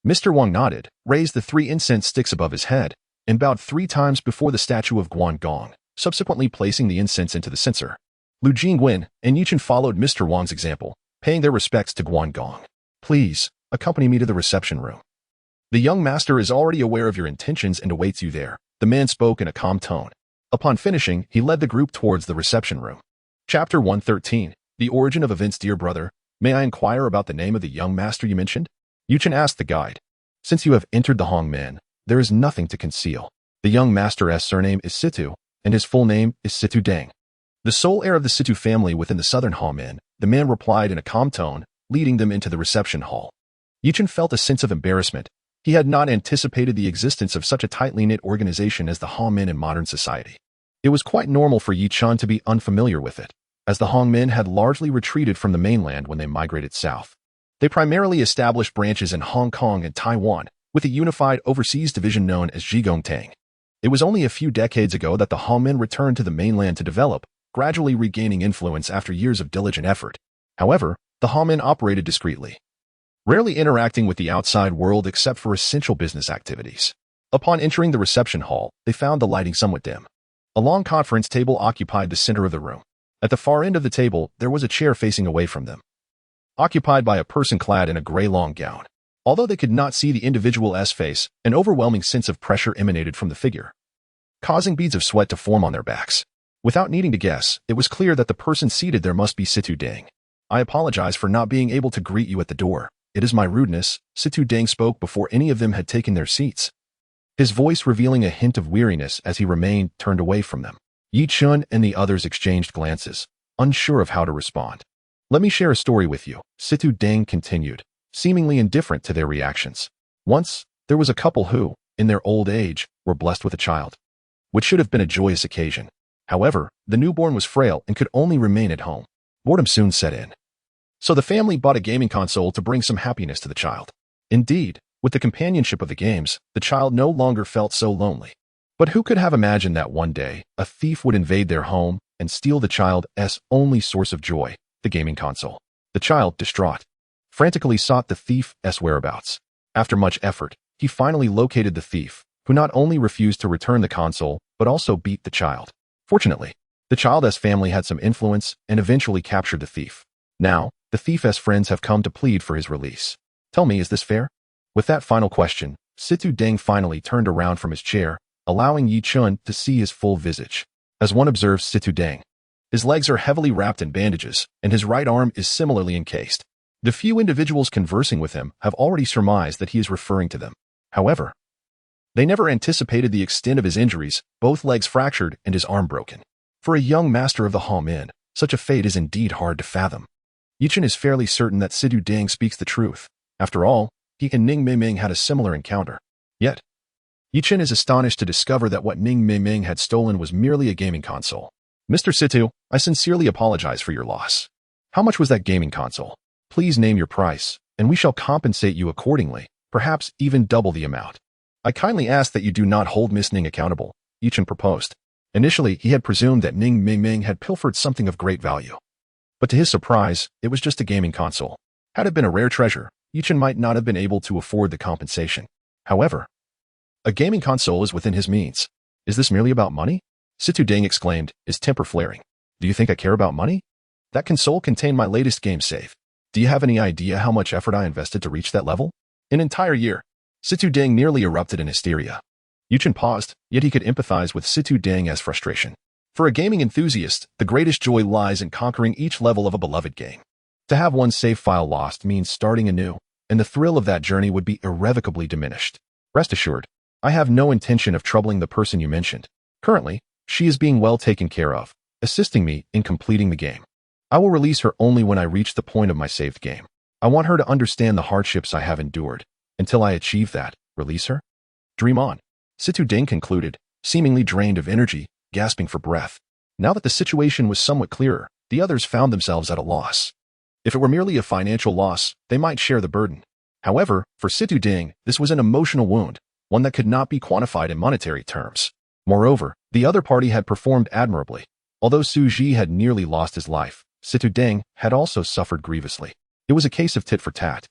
Mr. Wang nodded, raised the 3 incense sticks above his head, and bowed 3 times before the statue of Guangong, subsequently placing the incense into the censer. Lu Jingwen and Yichen followed Mr. Wang's example, paying their respects to Guangong. "Please, accompany me to the reception room. The young master is already aware of your intentions and awaits you there," the man spoke in a calm tone. Upon finishing, he led the group towards the reception room. Chapter 113. The Origin of Events. "Dear brother, may I inquire about the name of the young master you mentioned?" Yichen asked the guide. "Since you have entered the Hongmen, there is nothing to conceal. The young master's surname is Situ, and his full name is Situ Deng. The sole heir of the Situ family within the southern Hongmen," the man replied in a calm tone, leading them into the reception hall. Yichen felt a sense of embarrassment. He had not anticipated the existence of such a tightly knit organization as the Hongmen in modern society. It was quite normal for Yi Chun to be unfamiliar with it, as the Hongmen had largely retreated from the mainland when they migrated south. They primarily established branches in Hong Kong and Taiwan, with a unified overseas division known as Zhigongtang. It was only a few decades ago that the Hongmen returned to the mainland to develop, gradually regaining influence after years of diligent effort. However, the Hongmen operated discreetly, rarely interacting with the outside world except for essential business activities. Upon entering the reception hall, they found the lighting somewhat dim. A long conference table occupied the center of the room. At the far end of the table, there was a chair facing away from them, occupied by a person clad in a gray long gown. Although they could not see the individual's face, an overwhelming sense of pressure emanated from the figure, causing beads of sweat to form on their backs. Without needing to guess, it was clear that the person seated there must be Situ Deng. "I apologize for not being able to greet you at the door. It is my rudeness," Situ Deng spoke before any of them had taken their seats, his voice revealing a hint of weariness as he remained turned away from them. Yi Chun and the others exchanged glances, unsure of how to respond. "Let me share a story with you," Situ Deng continued, seemingly indifferent to their reactions. "Once, there was a couple who, in their old age, were blessed with a child, which should have been a joyous occasion. However, the newborn was frail and could only remain at home. Boredom soon set in. So the family bought a gaming console to bring some happiness to the child. Indeed, with the companionship of the games, the child no longer felt so lonely. But who could have imagined that one day, a thief would invade their home and steal the child's only source of joy, the gaming console? The child, distraught, frantically sought the thief's whereabouts. After much effort, he finally located the thief, who not only refused to return the console, but also beat the child. Fortunately, the child's family had some influence and eventually captured the thief. Now, the thief's friends have come to plead for his release. Tell me, is this fair? With that final question, Situ Deng finally turned around from his chair, allowing Yi Chun to see his full visage. As one observes Situ Deng, his legs are heavily wrapped in bandages, and his right arm is similarly encased. The few individuals conversing with him have already surmised that he is referring to them. However, they never anticipated the extent of his injuries, both legs fractured and his arm broken. For a young master of the Hamin, such a fate is indeed hard to fathom. Yi Chun is fairly certain that Situ Deng speaks the truth. After all, he and Ning Ming had a similar encounter. Yet, Yi Chun is astonished to discover that what Ning Ming had stolen was merely a gaming console. Mr. Situ, I sincerely apologize for your loss. How much was that gaming console? Please name your price, and we shall compensate you accordingly, perhaps even double the amount. I kindly ask that you do not hold Miss Ning accountable, Yi Chun proposed. Initially, he had presumed that Ning Ming had pilfered something of great value. But to his surprise, it was just a gaming console. Had it been a rare treasure, Yi Chun might not have been able to afford the compensation. However, a gaming console is within his means. Is this merely about money? Situ Deng exclaimed, his temper flaring. Do you think I care about money? That console contained my latest game save. Do you have any idea how much effort I invested to reach that level? An entire year. Situ Deng nearly erupted in hysteria. Yi Chun paused, yet he could empathize with Situ Deng's frustration. For a gaming enthusiast, the greatest joy lies in conquering each level of a beloved game. To have one's save file lost means starting anew, and the thrill of that journey would be irrevocably diminished. Rest assured, I have no intention of troubling the person you mentioned. Currently, she is being well taken care of, assisting me in completing the game. I will release her only when I reach the point of my saved game. I want her to understand the hardships I have endured. Until I achieve that, release her? Dream on. Situ Deng concluded, seemingly drained of energy, gasping for breath. Now that the situation was somewhat clearer, the others found themselves at a loss. If it were merely a financial loss, they might share the burden. However, for Situ Deng, this was an emotional wound, one that could not be quantified in monetary terms. Moreover, the other party had performed admirably. Although Su Ji had nearly lost his life, Situ Deng had also suffered grievously. It was a case of tit for tat.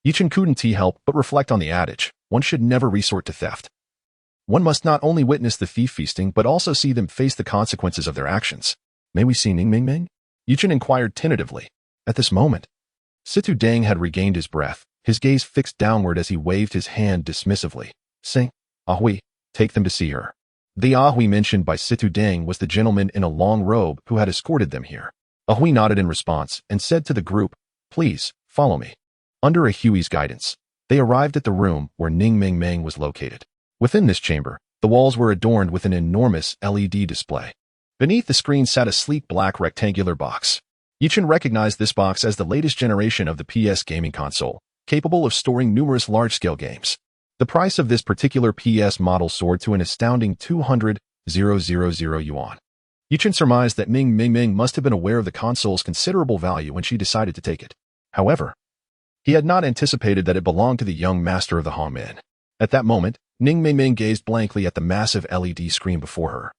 Yi Chun couldn't help but reflect on the adage, one should never resort to theft. One must not only witness the thief feasting but also see them face the consequences of their actions. May we see Ning Ming? Yi Chun inquired tentatively. At this moment, Situ Deng had regained his breath, his gaze fixed downward as he waved his hand dismissively. Sing, Ahui, take them to see her. The Ahui mentioned by Situ Deng was the gentleman in a long robe who had escorted them here. Ahui nodded in response and said to the group, please, follow me. Under a Huey's guidance, they arrived at the room where Ning Ming was located. Within this chamber, the walls were adorned with an enormous LED display. Beneath the screen sat a sleek black rectangular box. Yi Chun recognized this box as the latest generation of the PS gaming console, capable of storing numerous large-scale games. The price of this particular PS model soared to an astounding 200,000 yuan. Yi Chun surmised that Ning Ming must have been aware of the console's considerable value when she decided to take it. However, he had not anticipated that it belonged to the young master of the Hamin. At that moment, Ning Ming gazed blankly at the massive LED screen before her,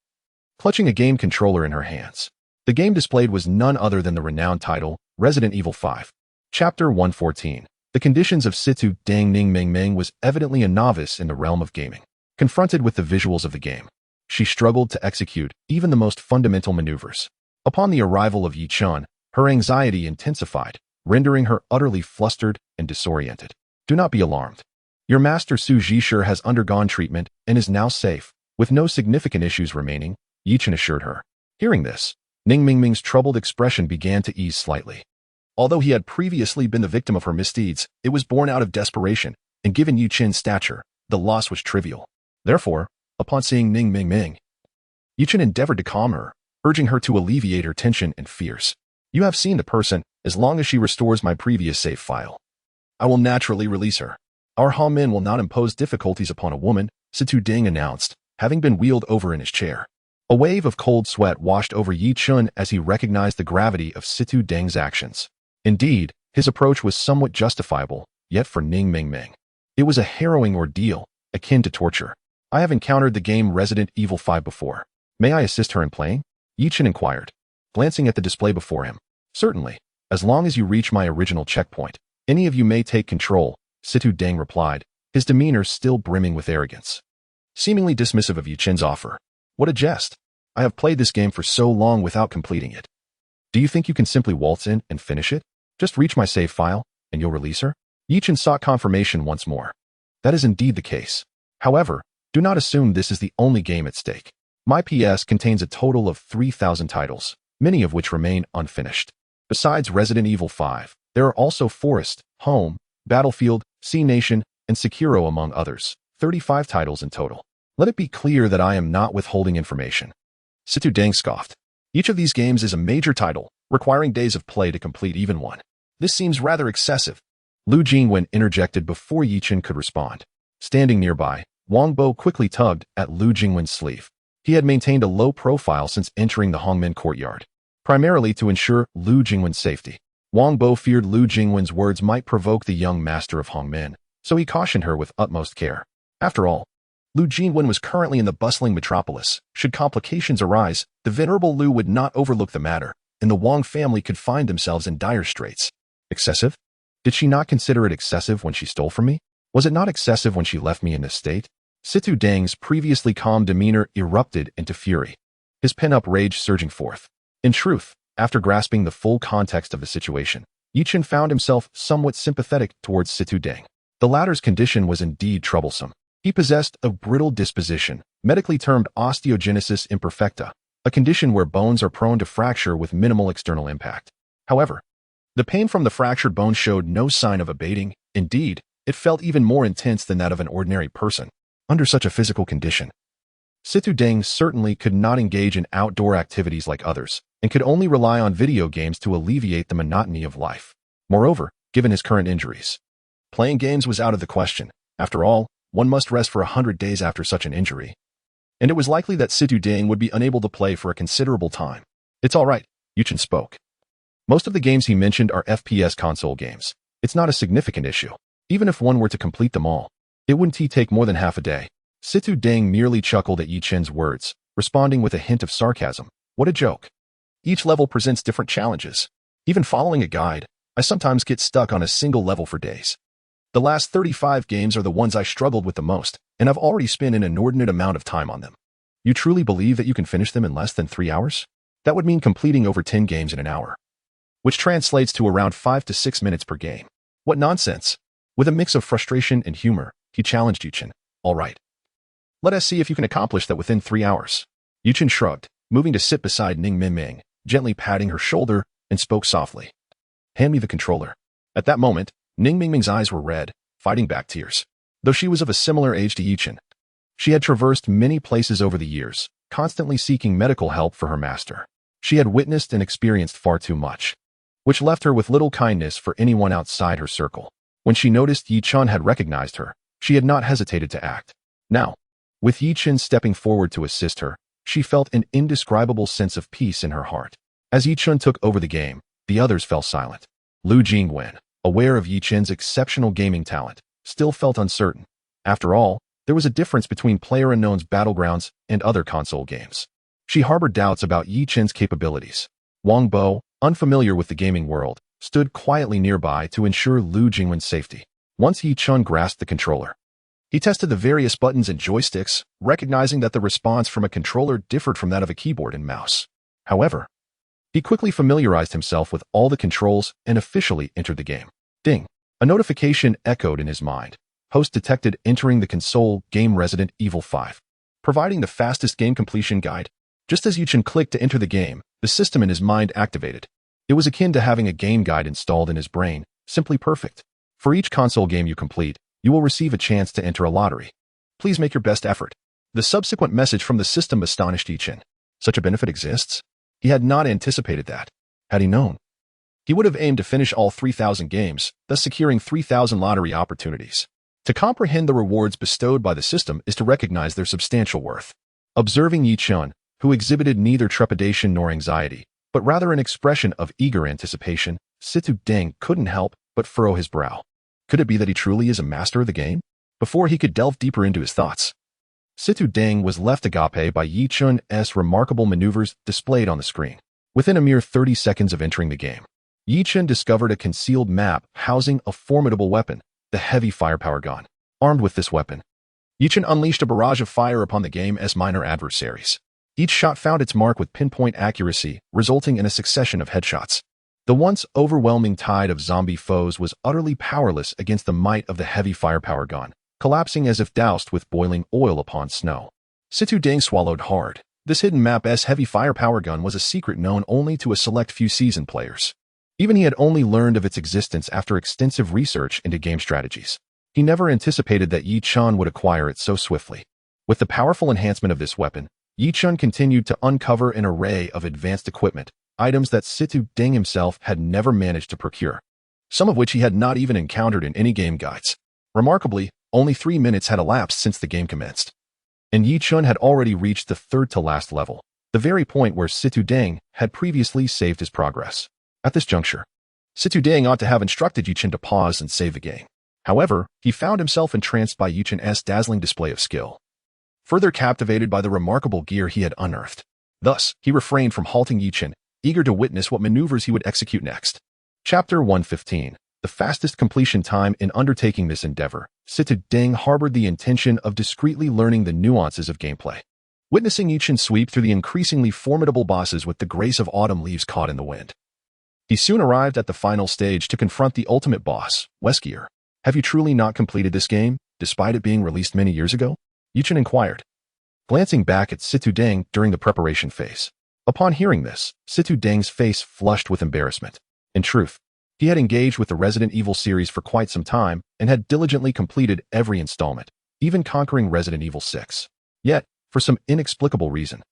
clutching a game controller in her hands. The game displayed was none other than the renowned title, Resident Evil 5. Chapter 114. The conditions of Situ Deng. Ning Ming was evidently a novice in the realm of gaming. Confronted with the visuals of the game, she struggled to execute even the most fundamental maneuvers. Upon the arrival of Yi Chun, her anxiety intensified, rendering her utterly flustered and disoriented. Do not be alarmed. Your master Su Jishur has undergone treatment and is now safe, with no significant issues remaining, Yi Chun assured her. Hearing this, Ning Ming's troubled expression began to ease slightly. Although he had previously been the victim of her misdeeds, it was born out of desperation, and given Yi Chun's stature, the loss was trivial. Therefore, upon seeing Ning Ming, Yi Chun endeavored to calm her, urging her to alleviate her tension and fears. You have seen the person, as long as she restores my previous save file. I will naturally release her. Our Hamin will not impose difficulties upon a woman, Situ Deng announced, having been wheeled over in his chair. A wave of cold sweat washed over Yi Chun as he recognized the gravity of Situ Deng's actions. Indeed, his approach was somewhat justifiable, yet for Ning Ming, it was a harrowing ordeal, akin to torture. I have encountered the game Resident Evil 5 before. May I assist her in playing? Yichen inquired, glancing at the display before him. Certainly, as long as you reach my original checkpoint. Any of you may take control, Situ Deng replied, his demeanor still brimming with arrogance. Seemingly dismissive of Yichen's offer. What a jest. I have played this game for so long without completing it. Do you think you can simply waltz in and finish it? Just reach my save file, and you'll release her? Yichen sought confirmation once more. That is indeed the case. However, do not assume this is the only game at stake. My PS contains a total of 3,000 titles, many of which remain unfinished. Besides Resident Evil 5, there are also Forest, Home, Battlefield, Sea Nation, and Sekiro among others, 35 titles in total. Let it be clear that I am not withholding information. Situ Deng scoffed. Each of these games is a major title, requiring days of play to complete even one. This seems rather excessive. Lu Jingwen interjected before Yichen could respond. Standing nearby, Wang Bo quickly tugged at Lu Jingwen's sleeve. He had maintained a low profile since entering the Hongmen courtyard, primarily to ensure Lu Jingwen's safety. Wang Bo feared Lu Jingwen's words might provoke the young master of Hongmen, so he cautioned her with utmost care. After all, Lu Jingwen was currently in the bustling metropolis. Should complications arise, the venerable Lu would not overlook the matter, and the Wang family could find themselves in dire straits. Excessive? Did she not consider it excessive when she stole from me? Was it not excessive when she left me in this state? Situ Deng's previously calm demeanor erupted into fury, his pent-up rage surging forth. In truth, after grasping the full context of the situation, Yichen found himself somewhat sympathetic towards Situ Deng. The latter's condition was indeed troublesome. He possessed a brittle disposition, medically termed osteogenesis imperfecta, a condition where bones are prone to fracture with minimal external impact. However, the pain from the fractured bone showed no sign of abating. Indeed, it felt even more intense than that of an ordinary person. Under such a physical condition, Situ Deng certainly could not engage in outdoor activities like others, and could only rely on video games to alleviate the monotony of life. Moreover, given his current injuries, playing games was out of the question. After all, one must rest for 100 days after such an injury. And it was likely that Situ Deng would be unable to play for a considerable time. It's all right, Yichen spoke. Most of the games he mentioned are FPS console games. It's not a significant issue. Even if one were to complete them all, it wouldn't take more than half a day. Situ Deng merely chuckled at Yichen's words, responding with a hint of sarcasm. What a joke. Each level presents different challenges. Even following a guide, I sometimes get stuck on a single level for days. The last 35 games are the ones I struggled with the most, and I've already spent an inordinate amount of time on them. You truly believe that you can finish them in less than 3 hours? That would mean completing over 10 games in an hour, which translates to around 5 to 6 minutes per game. What nonsense! With a mix of frustration and humor, he challenged Yichen. All right. Let us see if you can accomplish that within 3 hours. Yichen shrugged, moving to sit beside Ning Mingming, gently patting her shoulder, and spoke softly. Hand me the controller. At that moment, Ning Mingming's eyes were red, fighting back tears. Though she was of a similar age to Yichen, she had traversed many places over the years, constantly seeking medical help for her master. She had witnessed and experienced far too much, which left her with little kindness for anyone outside her circle. When she noticed Yichen had recognized her, she had not hesitated to act. Now, with Yichen stepping forward to assist her, she felt an indescribable sense of peace in her heart. As Yichen took over the game, the others fell silent. Lu Jingwen, aware of Yichen's exceptional gaming talent, still felt uncertain. After all, there was a difference between PlayerUnknown's Battlegrounds and other console games. She harbored doubts about Yichen's capabilities. Wang Bo, unfamiliar with the gaming world, stood quietly nearby to ensure Lu Jingwen's safety. Once Yichen grasped the controller, he tested the various buttons and joysticks, recognizing that the response from a controller differed from that of a keyboard and mouse. However, he quickly familiarized himself with all the controls and officially entered the game. Ding! A notification echoed in his mind. Host detected entering the console game Resident Evil 5, providing the fastest game completion guide. Just as Yichen clicked to enter the game, the system in his mind activated. It was akin to having a game guide installed in his brain, simply perfect. For each console game you complete, you will receive a chance to enter a lottery. Please make your best effort. The subsequent message from the system astonished Yichen. Such a benefit exists? He had not anticipated that. Had he known, he would have aimed to finish all 3,000 games, thus securing 3,000 lottery opportunities. To comprehend the rewards bestowed by the system is to recognize their substantial worth. Observing Yichen, who exhibited neither trepidation nor anxiety, but rather an expression of eager anticipation, Situ Deng couldn't help but furrow his brow. Could it be that he truly is a master of the game? Before he could delve deeper into his thoughts, Situ Deng was left agape by Yi Chun's remarkable maneuvers displayed on the screen. Within a mere 30 seconds of entering the game, Yi Chun discovered a concealed map housing a formidable weapon, the heavy firepower gun. Armed with this weapon, Yi Chun unleashed a barrage of fire upon the game's minor adversaries. Each shot found its mark with pinpoint accuracy, resulting in a succession of headshots. The once overwhelming tide of zombie foes was utterly powerless against the might of the heavy firepower gun, collapsing as if doused with boiling oil upon snow. Situ Deng swallowed hard. This hidden map's heavy firepower gun was a secret known only to a select few seasoned players. Even he had only learned of its existence after extensive research into game strategies. He never anticipated that Yi Chun would acquire it so swiftly. With the powerful enhancement of this weapon, Yi Chun continued to uncover an array of advanced equipment, items that Situ Deng himself had never managed to procure, some of which he had not even encountered in any game guides. Remarkably, only 3 minutes had elapsed since the game commenced, and Yi Chun had already reached the third-to-last level, the very point where Situ Deng had previously saved his progress. At this juncture, Situ Deng ought to have instructed Yi Chun to pause and save the game. However, he found himself entranced by Yi Chun's dazzling display of skill, further captivated by the remarkable gear he had unearthed. Thus, he refrained from halting Yi Chun, eager to witness what maneuvers he would execute next. Chapter 115. The fastest completion time in undertaking this endeavor, Situ Deng harbored the intention of discreetly learning the nuances of gameplay. Witnessing Yi Chun sweep through the increasingly formidable bosses with the grace of autumn leaves caught in the wind, he soon arrived at the final stage to confront the ultimate boss, Weskier. Have you truly not completed this game, despite it being released many years ago? Yi Chun inquired, glancing back at Situ Deng during the preparation phase. Upon hearing this, Situ Deng's face flushed with embarrassment. In truth, he had engaged with the Resident Evil series for quite some time and had diligently completed every installment, even conquering Resident Evil 6. Yet, for some inexplicable reason,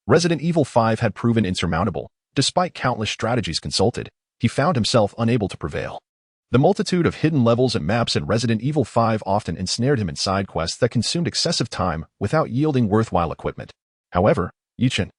Resident Evil 5 had proven insurmountable. Despite countless strategies consulted, he found himself unable to prevail. The multitude of hidden levels and maps in Resident Evil 5 often ensnared him in side quests that consumed excessive time without yielding worthwhile equipment. However, Yi Chun,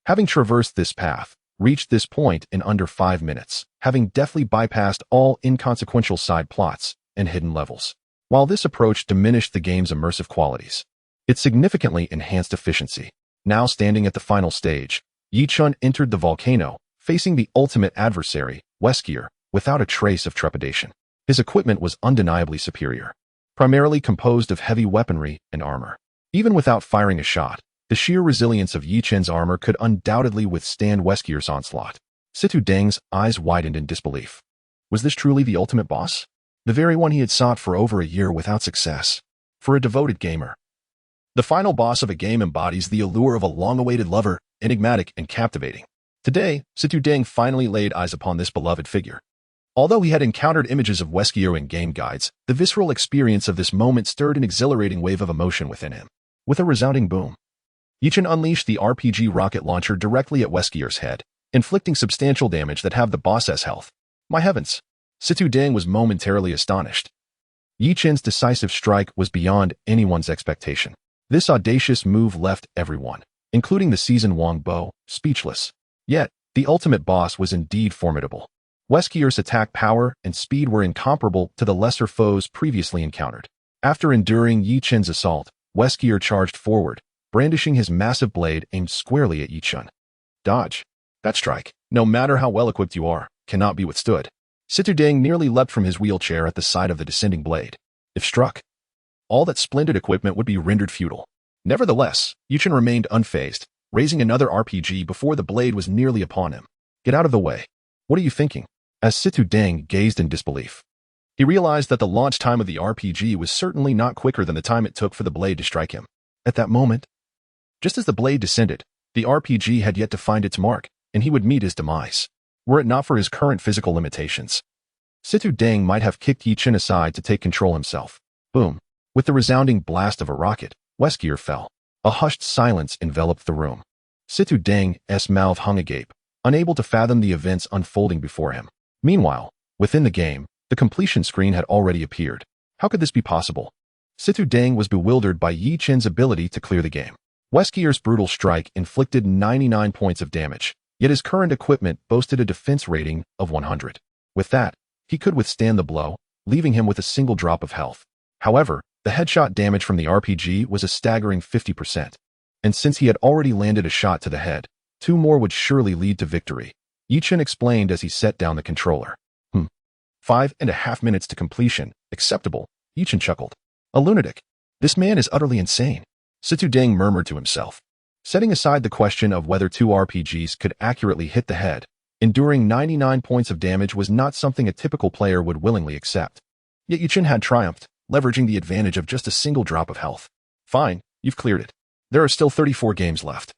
having traversed this path, reached this point in under 5 minutes, having deftly bypassed all inconsequential side plots and hidden levels. While this approach diminished the game's immersive qualities, it significantly enhanced efficiency. Now standing at the final stage, Yi Chun entered the volcano, facing the ultimate adversary, Weskier, without a trace of trepidation. His equipment was undeniably superior, primarily composed of heavy weaponry and armor. Even without firing a shot, the sheer resilience of Yi Chun's armor could undoubtedly withstand Weskier's onslaught. Situ Deng's eyes widened in disbelief. Was this truly the ultimate boss? The very one he had sought for over a year without success. For a devoted gamer, the final boss of a game embodies the allure of a long-awaited lover, enigmatic and captivating. Today, Situ Deng finally laid eyes upon this beloved figure. Although he had encountered images of Weskier in game guides, the visceral experience of this moment stirred an exhilarating wave of emotion within him. With a resounding boom, Yi Chun unleashed the RPG rocket launcher directly at Weskier's head, inflicting substantial damage that halved the boss's health. My heavens! Situ Deng was momentarily astonished. Yi Chun's decisive strike was beyond anyone's expectation. This audacious move left everyone, including the seasoned Wang Bo, speechless. Yet, the ultimate boss was indeed formidable. Weskier's attack power and speed were incomparable to the lesser foes previously encountered. After enduring Yi Chun's assault, Weskier charged forward, brandishing his massive blade aimed squarely at Yi Chun. Dodge. That strike, no matter how well-equipped you are, cannot be withstood. Situ Deng nearly leapt from his wheelchair at the sight of the descending blade. If struck, all that splendid equipment would be rendered futile. Nevertheless, Yi Chun remained unfazed, raising another RPG before the blade was nearly upon him. Get out of the way. What are you thinking? As Situ Deng gazed in disbelief, he realized that the launch time of the RPG was certainly not quicker than the time it took for the blade to strike him. At that moment, just as the blade descended, the RPG had yet to find its mark, and he would meet his demise. Were it not for his current physical limitations, Situ Deng might have kicked Yi Chun aside to take control himself. Boom. With the resounding blast of a rocket, Weskier fell. A hushed silence enveloped the room. Situ Deng's mouth hung agape, unable to fathom the events unfolding before him. Meanwhile, within the game, the completion screen had already appeared. How could this be possible? Situ Deng was bewildered by Yi Chun's ability to clear the game. Weskier's brutal strike inflicted 99 points of damage, yet his current equipment boasted a defense rating of 100. With that, he could withstand the blow, leaving him with a single drop of health. However, The headshot damage from the RPG was a staggering 50%. And since he had already landed a shot to the head, 2 more would surely lead to victory, Yichen explained as he set down the controller. 5.5 minutes to completion. Acceptable, Yichen chuckled. A lunatic. This man is utterly insane, Situ Deng murmured to himself. Setting aside the question of whether 2 RPGs could accurately hit the head, enduring 99 points of damage was not something a typical player would willingly accept. Yet Yichen had triumphed, leveraging the advantage of just a single drop of health. Fine, you've cleared it. There are still 34 games left.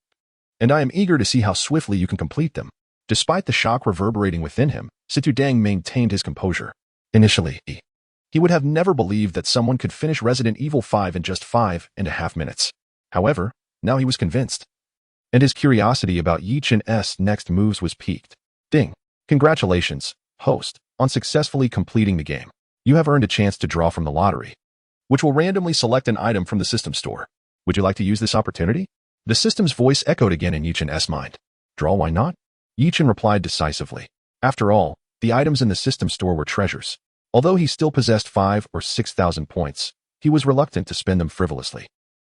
And I am eager to see how swiftly you can complete them. Despite the shock reverberating within him, Situ Deng maintained his composure. Initially, he would have never believed that someone could finish Resident Evil 5 in just 5.5 minutes. However, now he was convinced. And his curiosity about Yichen's next moves was piqued. Ding. Congratulations, host, on successfully completing the game. You have earned a chance to draw from the lottery, which will randomly select an item from the system store. Would you like to use this opportunity? The system's voice echoed again in Yichen's mind. Draw, why not? Yichen replied decisively. After all, the items in the system store were treasures. Although he still possessed 5,000 or 6,000 points, he was reluctant to spend them frivolously.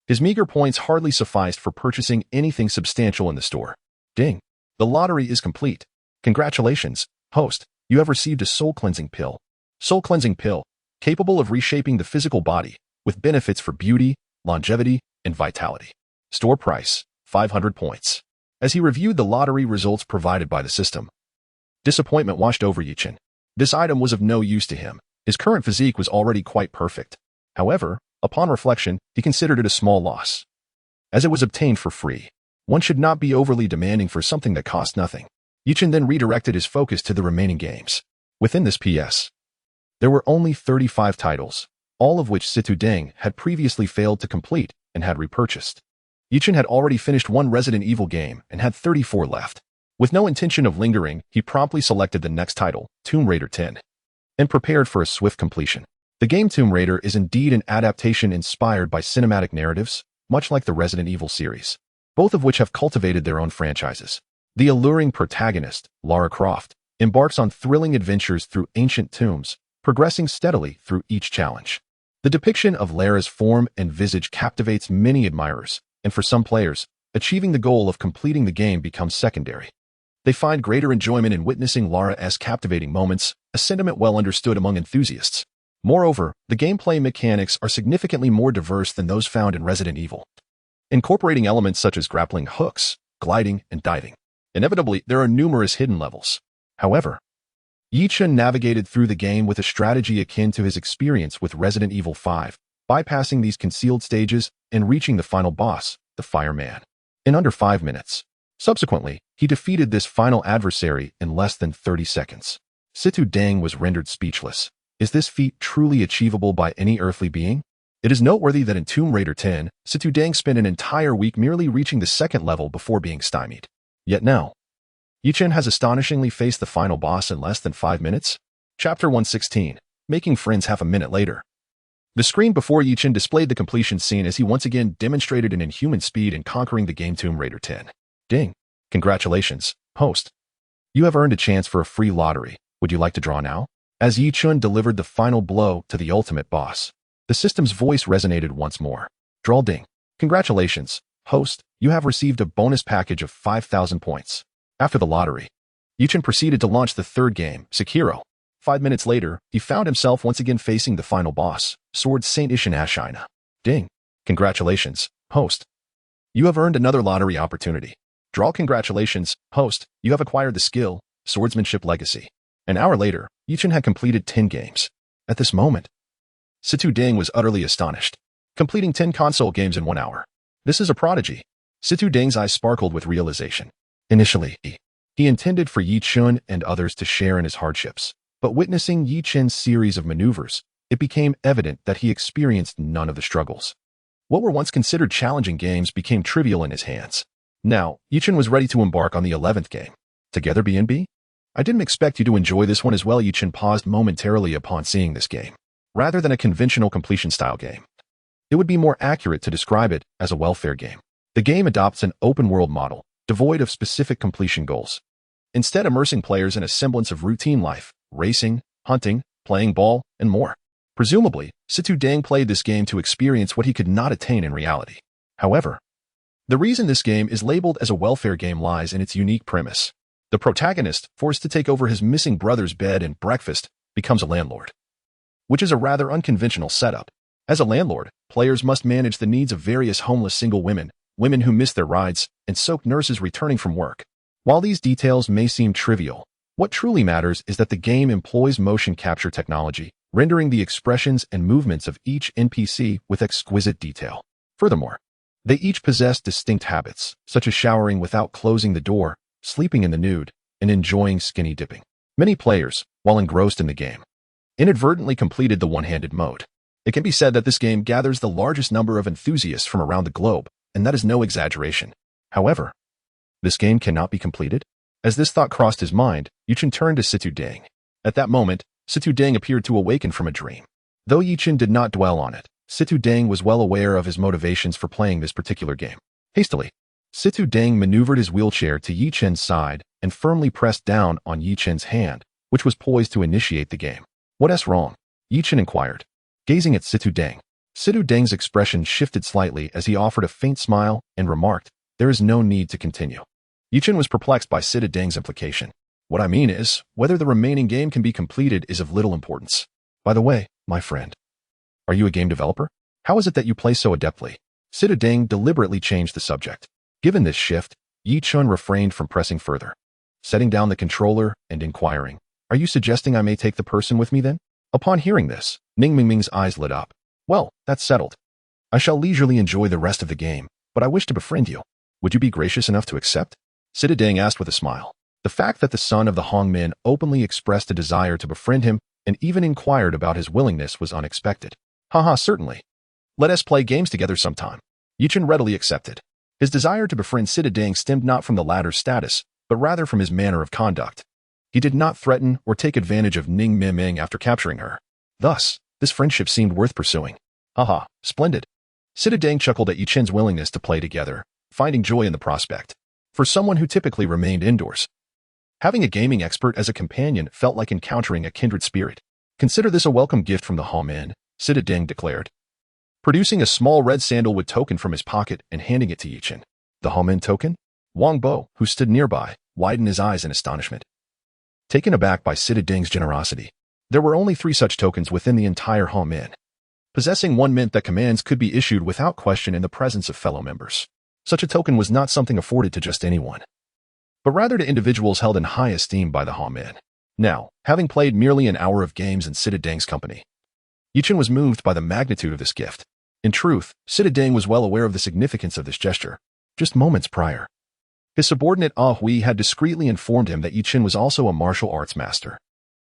His meager points hardly sufficed for purchasing anything substantial in the store. Ding. The lottery is complete. Congratulations, host. You have received a soul-cleansing pill. Soul-cleansing pill, capable of reshaping the physical body, with benefits for beauty, longevity, and vitality. Store price, 500 points. As he reviewed the lottery results provided by the system, disappointment washed over Yichen. This item was of no use to him. His current physique was already quite perfect. However, upon reflection, he considered it a small loss. As it was obtained for free, one should not be overly demanding for something that cost nothing. Yichen then redirected his focus to the remaining games. Within this PS, there were only 35 titles, all of which Situ Deng had previously failed to complete and had repurchased. Yichen had already finished 1 Resident Evil game and had 34 left. With no intention of lingering, he promptly selected the next title, Tomb Raider 10, and prepared for a swift completion. The game Tomb Raider is indeed an adaptation inspired by cinematic narratives, much like the Resident Evil series, both of which have cultivated their own franchises. The alluring protagonist, Lara Croft, embarks on thrilling adventures through ancient tombs, progressing steadily through each challenge. The depiction of Lara's form and visage captivates many admirers, and for some players, achieving the goal of completing the game becomes secondary. They find greater enjoyment in witnessing Lara's captivating moments, a sentiment well understood among enthusiasts. Moreover, the gameplay mechanics are significantly more diverse than those found in Resident Evil, incorporating elements such as grappling hooks, gliding, and diving. Inevitably, there are numerous hidden levels. However, Yichen navigated through the game with a strategy akin to his experience with Resident Evil 5, bypassing these concealed stages and reaching the final boss, the Fireman, in under 5 minutes. Subsequently, he defeated this final adversary in less than 30 seconds. Situ Deng was rendered speechless. Is this feat truly achievable by any earthly being? It is noteworthy that in Tomb Raider 10, Situ Deng spent an entire week merely reaching the 2nd level before being stymied. Yet now, Yichen has astonishingly faced the final boss in less than 5 minutes. Chapter 116, Making Friends half a minute later. The screen before Yichen displayed the completion scene as he once again demonstrated an inhuman speed in conquering the game Tomb Raider 10. Ding. Congratulations, host. You have earned a chance for a free lottery. Would you like to draw now? As Yichen delivered the final blow to the ultimate boss, the system's voice resonated once more. Draw ding. Congratulations, host. You have received a bonus package of 5,000 points. After the lottery, Yichen proceeded to launch the 3rd game, Sekiro. 5 minutes later, he found himself once again facing the final boss, Sword Saint Ishin Ashina. Ding. Congratulations, host. You have earned another lottery opportunity. Draw. Congratulations, host. You have acquired the skill, Swordsmanship Legacy. An hour later, Yichen had completed 10 games. At this moment, Situ Deng was utterly astonished, completing 10 console games in 1 hour. This is a prodigy. Situ Deng's eyes sparkled with realization. Initially, he intended for Yichen and others to share in his hardships, but witnessing Yichen's series of maneuvers, it became evident that he experienced none of the struggles. What were once considered challenging games became trivial in his hands. Now, Yichen was ready to embark on the 11th game. Together, B&B? I didn't expect you to enjoy this one as well. Yichen paused momentarily upon seeing this game. Rather than a conventional completion-style game, it would be more accurate to describe it as a welfare game. The game adopts an open-world model, devoid of specific completion goals, instead immersing players in a semblance of routine life, racing, hunting, playing ball, and more. Presumably, Situ Deng played this game to experience what he could not attain in reality. However, the reason this game is labeled as a welfare game lies in its unique premise. The protagonist, forced to take over his missing brother's bed and breakfast, becomes a landlord, which is a rather unconventional setup. As a landlord, players must manage the needs of various homeless single women, women who miss their rides, and soaked nurses returning from work. While these details may seem trivial, what truly matters is that the game employs motion capture technology, rendering the expressions and movements of each NPC with exquisite detail. Furthermore, they each possess distinct habits, such as showering without closing the door, sleeping in the nude, and enjoying skinny dipping. Many players, while engrossed in the game, inadvertently completed the one-handed mode. It can be said that this game gathers the largest number of enthusiasts from around the globe, and that is no exaggeration. However, this game cannot be completed? As this thought crossed his mind, Yichin turned to Situ Deng. At that moment, Situ Deng appeared to awaken from a dream. Though Yichin did not dwell on it, Situ Deng was well aware of his motivations for playing this particular game. Hastily, Situ Deng maneuvered his wheelchair to Yichin's side and firmly pressed down on Yichin's hand, which was poised to initiate the game. "What's wrong?" Yichin inquired. Gazing at Situ Deng's expression shifted slightly as he offered a faint smile and remarked, "There is no need to continue." Yichin was perplexed by Situ Deng's implication. "What I mean is, whether the remaining game can be completed is of little importance. By the way, my friend, are you a game developer? How is it that you play so adeptly?" Situ Deng deliberately changed the subject. Given this shift, Yichin refrained from pressing further, setting down the controller and inquiring, "Are you suggesting I may take the person with me then?" Upon hearing this, Ning Mingming's eyes lit up. "Well, that's settled. I shall leisurely enjoy the rest of the game, but I wish to befriend you. Would you be gracious enough to accept?" Situ Deng asked with a smile. The fact that the son of the Hongmen openly expressed a desire to befriend him and even inquired about his willingness was unexpected. "Haha, certainly. Let us play games together sometime." Yichin readily accepted. His desire to befriend Situ Deng stemmed not from the latter's status, but rather from his manner of conduct. He did not threaten or take advantage of Ning Miming after capturing her. Thus, this friendship seemed worth pursuing. "Haha, splendid." Situ Deng chuckled at Yichin's willingness to play together, finding joy in the prospect. For someone who typically remained indoors, having a gaming expert as a companion felt like encountering a kindred spirit. "Consider this a welcome gift from the Hongmen," Situ Deng declared, producing a small red sandalwood token from his pocket and handing it to Yichin. "The Hongmen token?" Wang Bo, who stood nearby, widened his eyes in astonishment. Taken aback by Situ Deng's generosity, there were only 3 such tokens within the entire Hongmen. Possessing one meant that commands could be issued without question in the presence of fellow members. Such a token was not something afforded to just anyone, but rather to individuals held in high esteem by the Hongmen. Now, having played merely an hour of games in Situ Deng's company, Yichin was moved by the magnitude of this gift. In truth, Situ Deng was well aware of the significance of this gesture. Just moments prior, his subordinate Ah Hui had discreetly informed him that Yichin was also a martial arts master.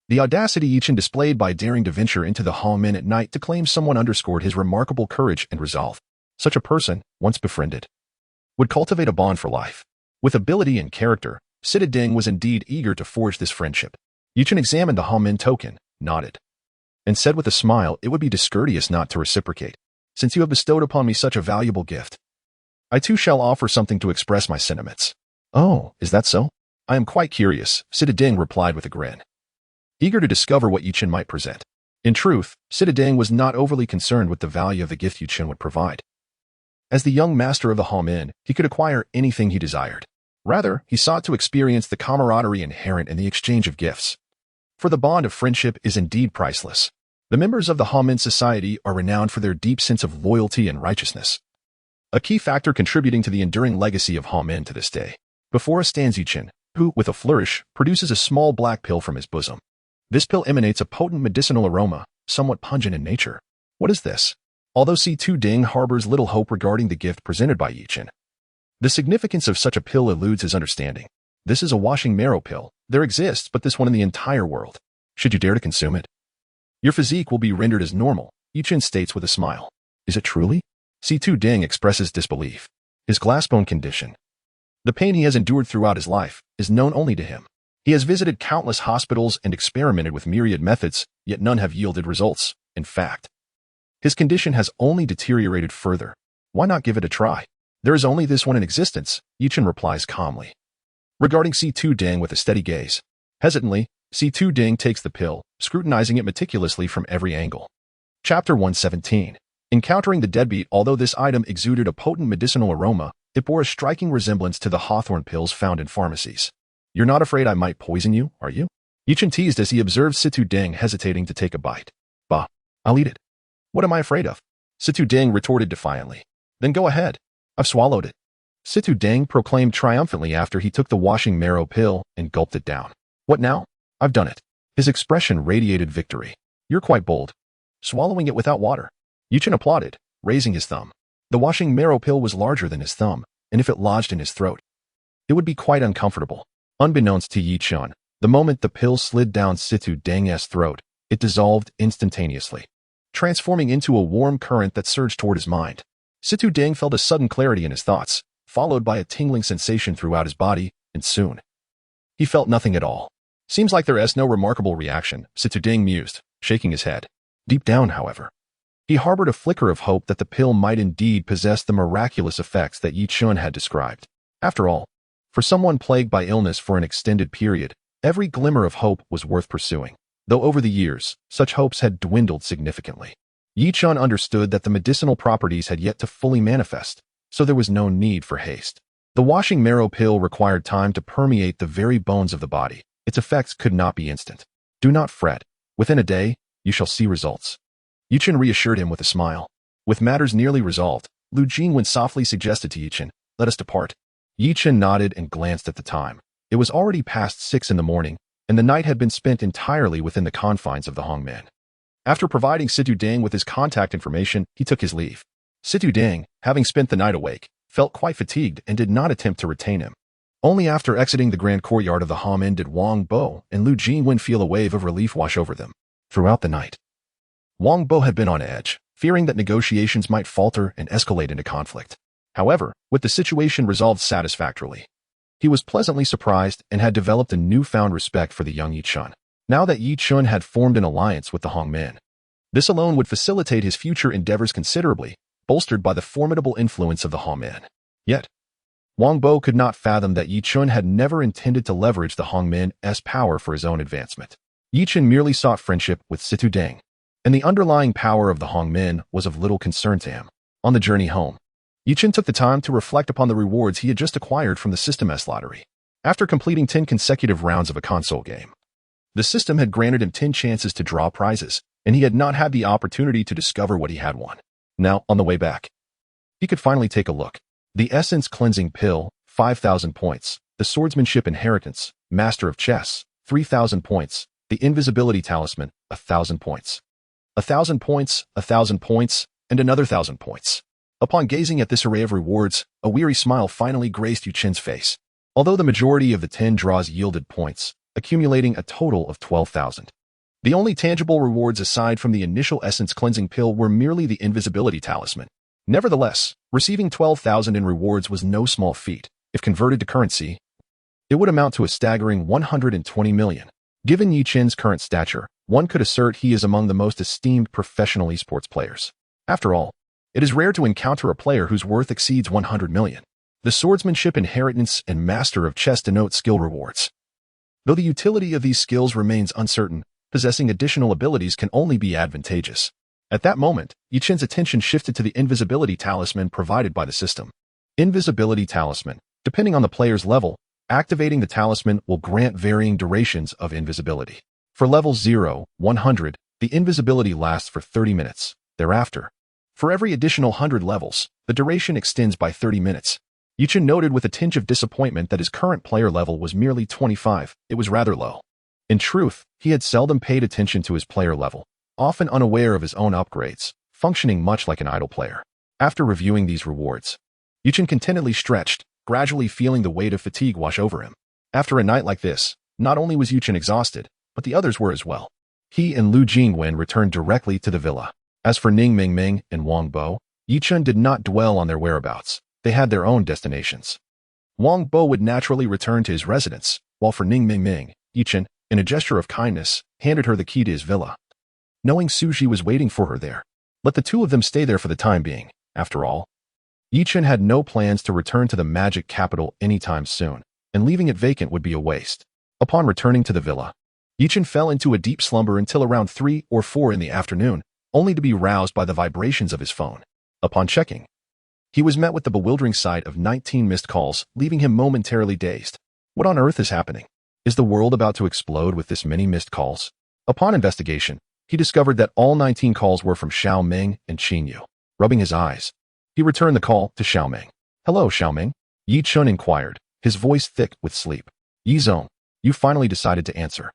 The audacity Yichin displayed by daring to venture into the Hongmen at night to claim someone underscored his remarkable courage and resolve. Such a person, once befriended, would cultivate a bond for life. With ability and character, Situ Deng was indeed eager to forge this friendship. Yichin examined the Hongmen token, nodded, and said with a smile, "It would be discourteous not to reciprocate. Since you have bestowed upon me such a valuable gift, I too shall offer something to express my sentiments." "Oh, is that so? I am quite curious," Situ Deng replied with a grin, eager to discover what Yichin might present. In truth, Situ Deng was not overly concerned with the value of the gift Yichin would provide. As the young master of the Hongmen, he could acquire anything he desired. Rather, he sought to experience the camaraderie inherent in the exchange of gifts. For the bond of friendship is indeed priceless. The members of the Hongmen society are renowned for their deep sense of loyalty and righteousness, a key factor contributing to the enduring legacy of Hongmen to this day. Before us stands Yichin, who, with a flourish, produces a small black pill from his bosom. This pill emanates a potent medicinal aroma, somewhat pungent in nature. What is this? Although Situ Deng harbors little hope regarding the gift presented by Yichin, the significance of such a pill eludes his understanding. This is a washing marrow pill. There exists but this one in the entire world. Should you dare to consume it, your physique will be rendered as normal, Yichin states with a smile. Is it truly? Situ Deng expresses disbelief. His glassbone condition, the pain he has endured throughout his life, is known only to him. He has visited countless hospitals and experimented with myriad methods, yet none have yielded results. In fact, his condition has only deteriorated further. Why not give it a try? There is only this one in existence, Yichin replies calmly, regarding Situ Deng with a steady gaze. Hesitantly, Situ Deng takes the pill, scrutinizing it meticulously from every angle. Chapter 117. Encountering the deadbeat. Although this item exuded a potent medicinal aroma, it bore a striking resemblance to the hawthorn pills found in pharmacies. "You're not afraid I might poison you, are you?" Yichen teased as he observed Situ Deng hesitating to take a bite. "Bah, I'll eat it. What am I afraid of?" Situ Deng retorted defiantly. "Then go ahead. I've swallowed it." Situ Deng proclaimed triumphantly after he took the washing marrow pill and gulped it down. "What now? I've done it." His expression radiated victory. "You're quite bold. Swallowing it without water." Yichen applauded, raising his thumb. The washing marrow pill was larger than his thumb, and if it lodged in his throat, it would be quite uncomfortable. Unbeknownst to Yichen, the moment the pill slid down Situ Deng's throat, it dissolved instantaneously, transforming into a warm current that surged toward his mind. Situ Deng felt a sudden clarity in his thoughts, followed by a tingling sensation throughout his body, and soon he felt nothing at all. "Seems like there is no remarkable reaction," Situ Deng mused, shaking his head. Deep down, however, he harbored a flicker of hope that the pill might indeed possess the miraculous effects that Yichen had described. After all, for someone plagued by illness for an extended period, every glimmer of hope was worth pursuing, though over the years, such hopes had dwindled significantly. Yichen understood that the medicinal properties had yet to fully manifest, so there was no need for haste. The washing marrow pill required time to permeate the very bones of the body. Its effects could not be instant. "Do not fret. Within a day, you shall see results." Yichen reassured him with a smile. With matters nearly resolved, Lu Jingwen softly suggested to Yichen, "Let us depart." Yichen nodded and glanced at the time. It was already past 6 in the morning, and the night had been spent entirely within the confines of the Hongmen. After providing Situ Deng with his contact information, he took his leave. Situ Deng, having spent the night awake, felt quite fatigued and did not attempt to retain him. Only after exiting the grand courtyard of the Hongmen did Wang Bo and Lu Jingwen feel a wave of relief wash over them. Throughout the night, Wang Bo had been on edge, fearing that negotiations might falter and escalate into conflict. However, with the situation resolved satisfactorily, he was pleasantly surprised and had developed a newfound respect for the young Yichen. Now that Yichen had formed an alliance with the Hongmen, this alone would facilitate his future endeavors considerably, bolstered by the formidable influence of the Hongmen. Yet, Wang Bo could not fathom that Yichen had never intended to leverage the Hongmen's power for his own advancement. Yichen merely sought friendship with Situ Deng, and the underlying power of the Hongmen was of little concern to him. On the journey home, Yichen took the time to reflect upon the rewards he had just acquired from the system's lottery. After completing 10 consecutive rounds of a console game, the system had granted him 10 chances to draw prizes, and he had not had the opportunity to discover what he had won. Now, on the way back, he could finally take a look. The Essence Cleansing Pill, 5,000 points. The Swordsmanship Inheritance, Master of Chess, 3,000 points. The Invisibility Talisman, 1,000 points. 1,000 points, 1,000 points, and another 1,000 points. Upon gazing at this array of rewards, a weary smile finally graced Yuchen's face. Although the majority of the 10 draws yielded points, accumulating a total of 12,000. The only tangible rewards aside from the initial Essence Cleansing Pill were merely the Invisibility Talisman. Nevertheless, receiving 12,000 in rewards was no small feat. If converted to currency, it would amount to a staggering 120 million. Given Yichen's current stature, one could assert he is among the most esteemed professional esports players. After all, it is rare to encounter a player whose worth exceeds 100 million. The Swordsmanship Inheritance and Master of Chess denote skill rewards. Though the utility of these skills remains uncertain, possessing additional abilities can only be advantageous. At that moment, Yichen's attention shifted to the Invisibility Talisman provided by the system. Invisibility Talisman. Depending on the player's level, activating the talisman will grant varying durations of invisibility. For levels 0, 100, the invisibility lasts for 30 minutes. Thereafter, for every additional 100 levels, the duration extends by 30 minutes. Yichen noted with a tinge of disappointment that his current player level was merely 25. It was rather low. In truth, he had seldom paid attention to his player level, often unaware of his own upgrades, functioning much like an idle player. After reviewing these rewards, Yichen contentedly stretched, gradually feeling the weight of fatigue wash over him. After a night like this, not only was Yichen exhausted, but the others were as well. He and Lu Jingwen returned directly to the villa. As for Ning Mingming and Wang Bo, Yichen did not dwell on their whereabouts. They had their own destinations. Wang Bo would naturally return to his residence, while for Ning Mingming, Yichen, in a gesture of kindness, handed her the key to his villa. Knowing Suji was waiting for her there, let the two of them stay there for the time being. After all, Yichen had no plans to return to the magic capital anytime soon, and leaving it vacant would be a waste. Upon returning to the villa, Yichen fell into a deep slumber until around 3 or 4 in the afternoon, only to be roused by the vibrations of his phone. Upon checking, he was met with the bewildering sight of 19 missed calls, leaving him momentarily dazed. What on earth is happening? Is the world about to explode with this many missed calls? Upon investigation, he discovered that all 19 calls were from Xiao Ming and Qing Yu. Rubbing his eyes, he returned the call to Xiao Ming. "Hello, Xiao Ming?" Yi Chun inquired, his voice thick with sleep. "Yi Zong, you finally decided to answer."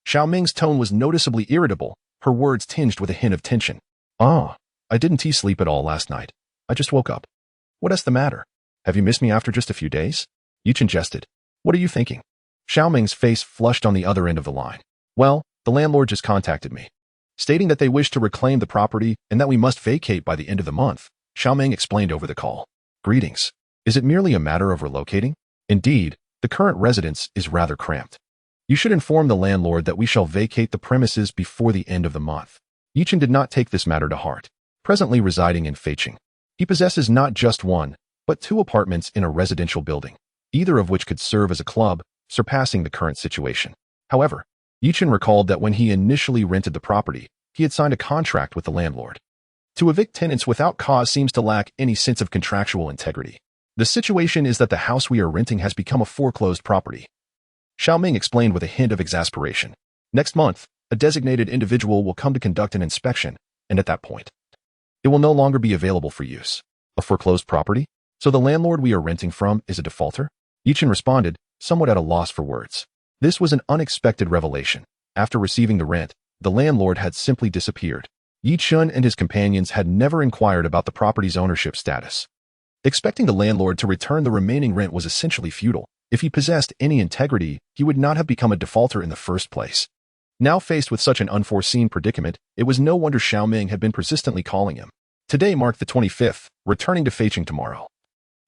Xiao Ming's tone was noticeably irritable, her words tinged with a hint of tension. "Ah, I didn't sleep at all last night. I just woke up." "What is the matter? Have you missed me after just a few days?" Yi Chun jested. "What are you thinking?" Xiao Ming's face flushed on the other end of the line. "Well, the landlord just contacted me, stating that they wish to reclaim the property and that we must vacate by the end of the month," Xiao Ming explained over the call. "Greetings. Is it merely a matter of relocating? Indeed, the current residence is rather cramped. You should inform the landlord that we shall vacate the premises before the end of the month." Yi Chun did not take this matter to heart. Presently residing in Feiqing, he possesses not just one, but 2 apartments in a residential building, either of which could serve as a club, surpassing the current situation. However, Yi Chun recalled that when he initially rented the property, he had signed a contract with the landlord. To evict tenants without cause seems to lack any sense of contractual integrity. The situation is that the house we are renting has become a foreclosed property. Xiao Ming explained with a hint of exasperation. "Next month, a designated individual will come to conduct an inspection, and at that point, it will no longer be available for use." "A foreclosed property? So the landlord we are renting from is a defaulter?" Yi Chun responded, somewhat at a loss for words. This was an unexpected revelation. After receiving the rent, the landlord had simply disappeared. Yi Chun and his companions had never inquired about the property's ownership status. Expecting the landlord to return the remaining rent was essentially futile. If he possessed any integrity, he would not have become a defaulter in the first place. Now faced with such an unforeseen predicament, it was no wonder Xiao Ming had been persistently calling him. Today marked the 25th, returning to Feiqing tomorrow.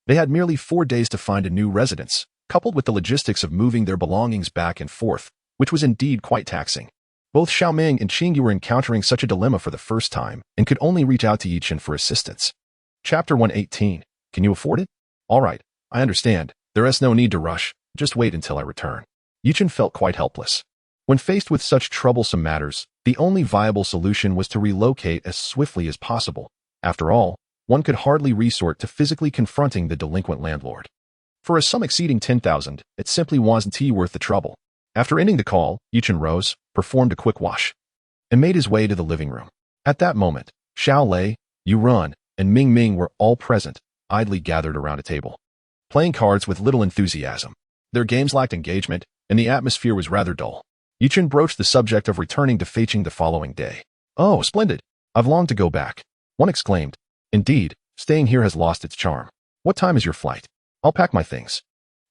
They had merely 4 days to find a new residence, coupled with the logistics of moving their belongings back and forth, which was indeed quite taxing. Both Xiao Ming and Qing Yu were encountering such a dilemma for the first time and could only reach out to Yi Chun for assistance. Chapter 118. Can you afford it? All right, I understand. There is no need to rush. Just wait until I return. Yi Chun felt quite helpless. When faced with such troublesome matters, the only viable solution was to relocate as swiftly as possible. After all, one could hardly resort to physically confronting the delinquent landlord. For a sum exceeding 10,000, it simply wasn't worth the trouble. After ending the call, Yi Chun rose, performed a quick wash, and made his way to the living room. At that moment, Xiao Lei, Yu Run, and Ming Ming were all present, idly gathered around a table, playing cards with little enthusiasm. Their games lacked engagement, and the atmosphere was rather dull. Yi Chun broached the subject of returning to Feiqing the following day. "Oh, splendid! I've longed to go back," one exclaimed. "Indeed, staying here has lost its charm. What time is your flight?" "I'll pack my things."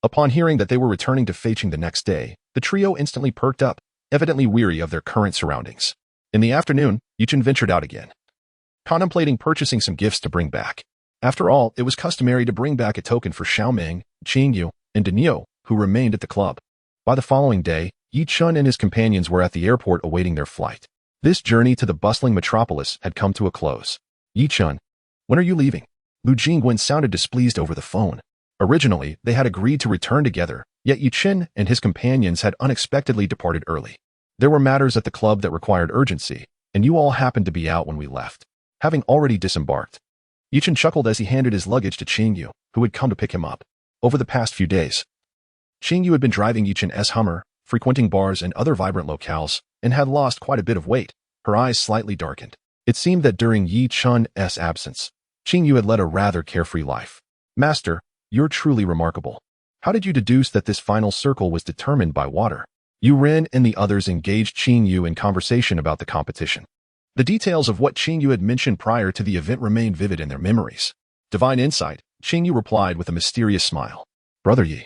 Upon hearing that they were returning to Feiqing the next day, the trio instantly perked up, evidently weary of their current surroundings. In the afternoon, Yi Chun ventured out again, contemplating purchasing some gifts to bring back. After all, it was customary to bring back a token for Xiao Ming, Qing Yu, and Daniel, who remained at the club. By the following day, Yi Chun and his companions were at the airport awaiting their flight. This journey to the bustling metropolis had come to a close. "Yi Chun, when are you leaving?" Lu Jingwen sounded displeased over the phone. Originally, they had agreed to return together, yet Yi Chun and his companions had unexpectedly departed early. There were matters at the club that required urgency, and you all happened to be out when we left. Having already disembarked, Yi Chun chuckled as he handed his luggage to Qing Yu, who had come to pick him up. Over the past few days, Qing Yu had been driving Yi Chun's Hummer, frequenting bars and other vibrant locales, and had lost quite a bit of weight. Her eyes slightly darkened. It seemed that during Yi Chun's absence, Qing Yu had led a rather carefree life. "Master, you're truly remarkable. How did you deduce that this final circle was determined by water?" Yu Ren and the others engaged Qing Yu in conversation about the competition. The details of what Qing Yu had mentioned prior to the event remained vivid in their memories. "Divine insight," Qing Yu replied with a mysterious smile. "Brother Yi,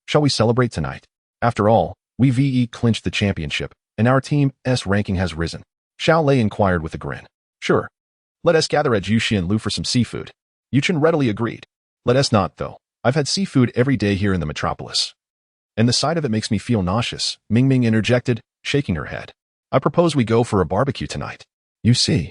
shall we celebrate tonight? After all, we VE clinched the championship, and our team's ranking has risen." Xiao Lei inquired with a grin. "Sure. Let us gather at Yuxian Lu for some seafood." Yi Chun readily agreed. "Let us not, though. I've had seafood every day here in the metropolis, and the sight of it makes me feel nauseous," Ming Ming interjected, shaking her head. "I propose we go for a barbecue tonight. You see,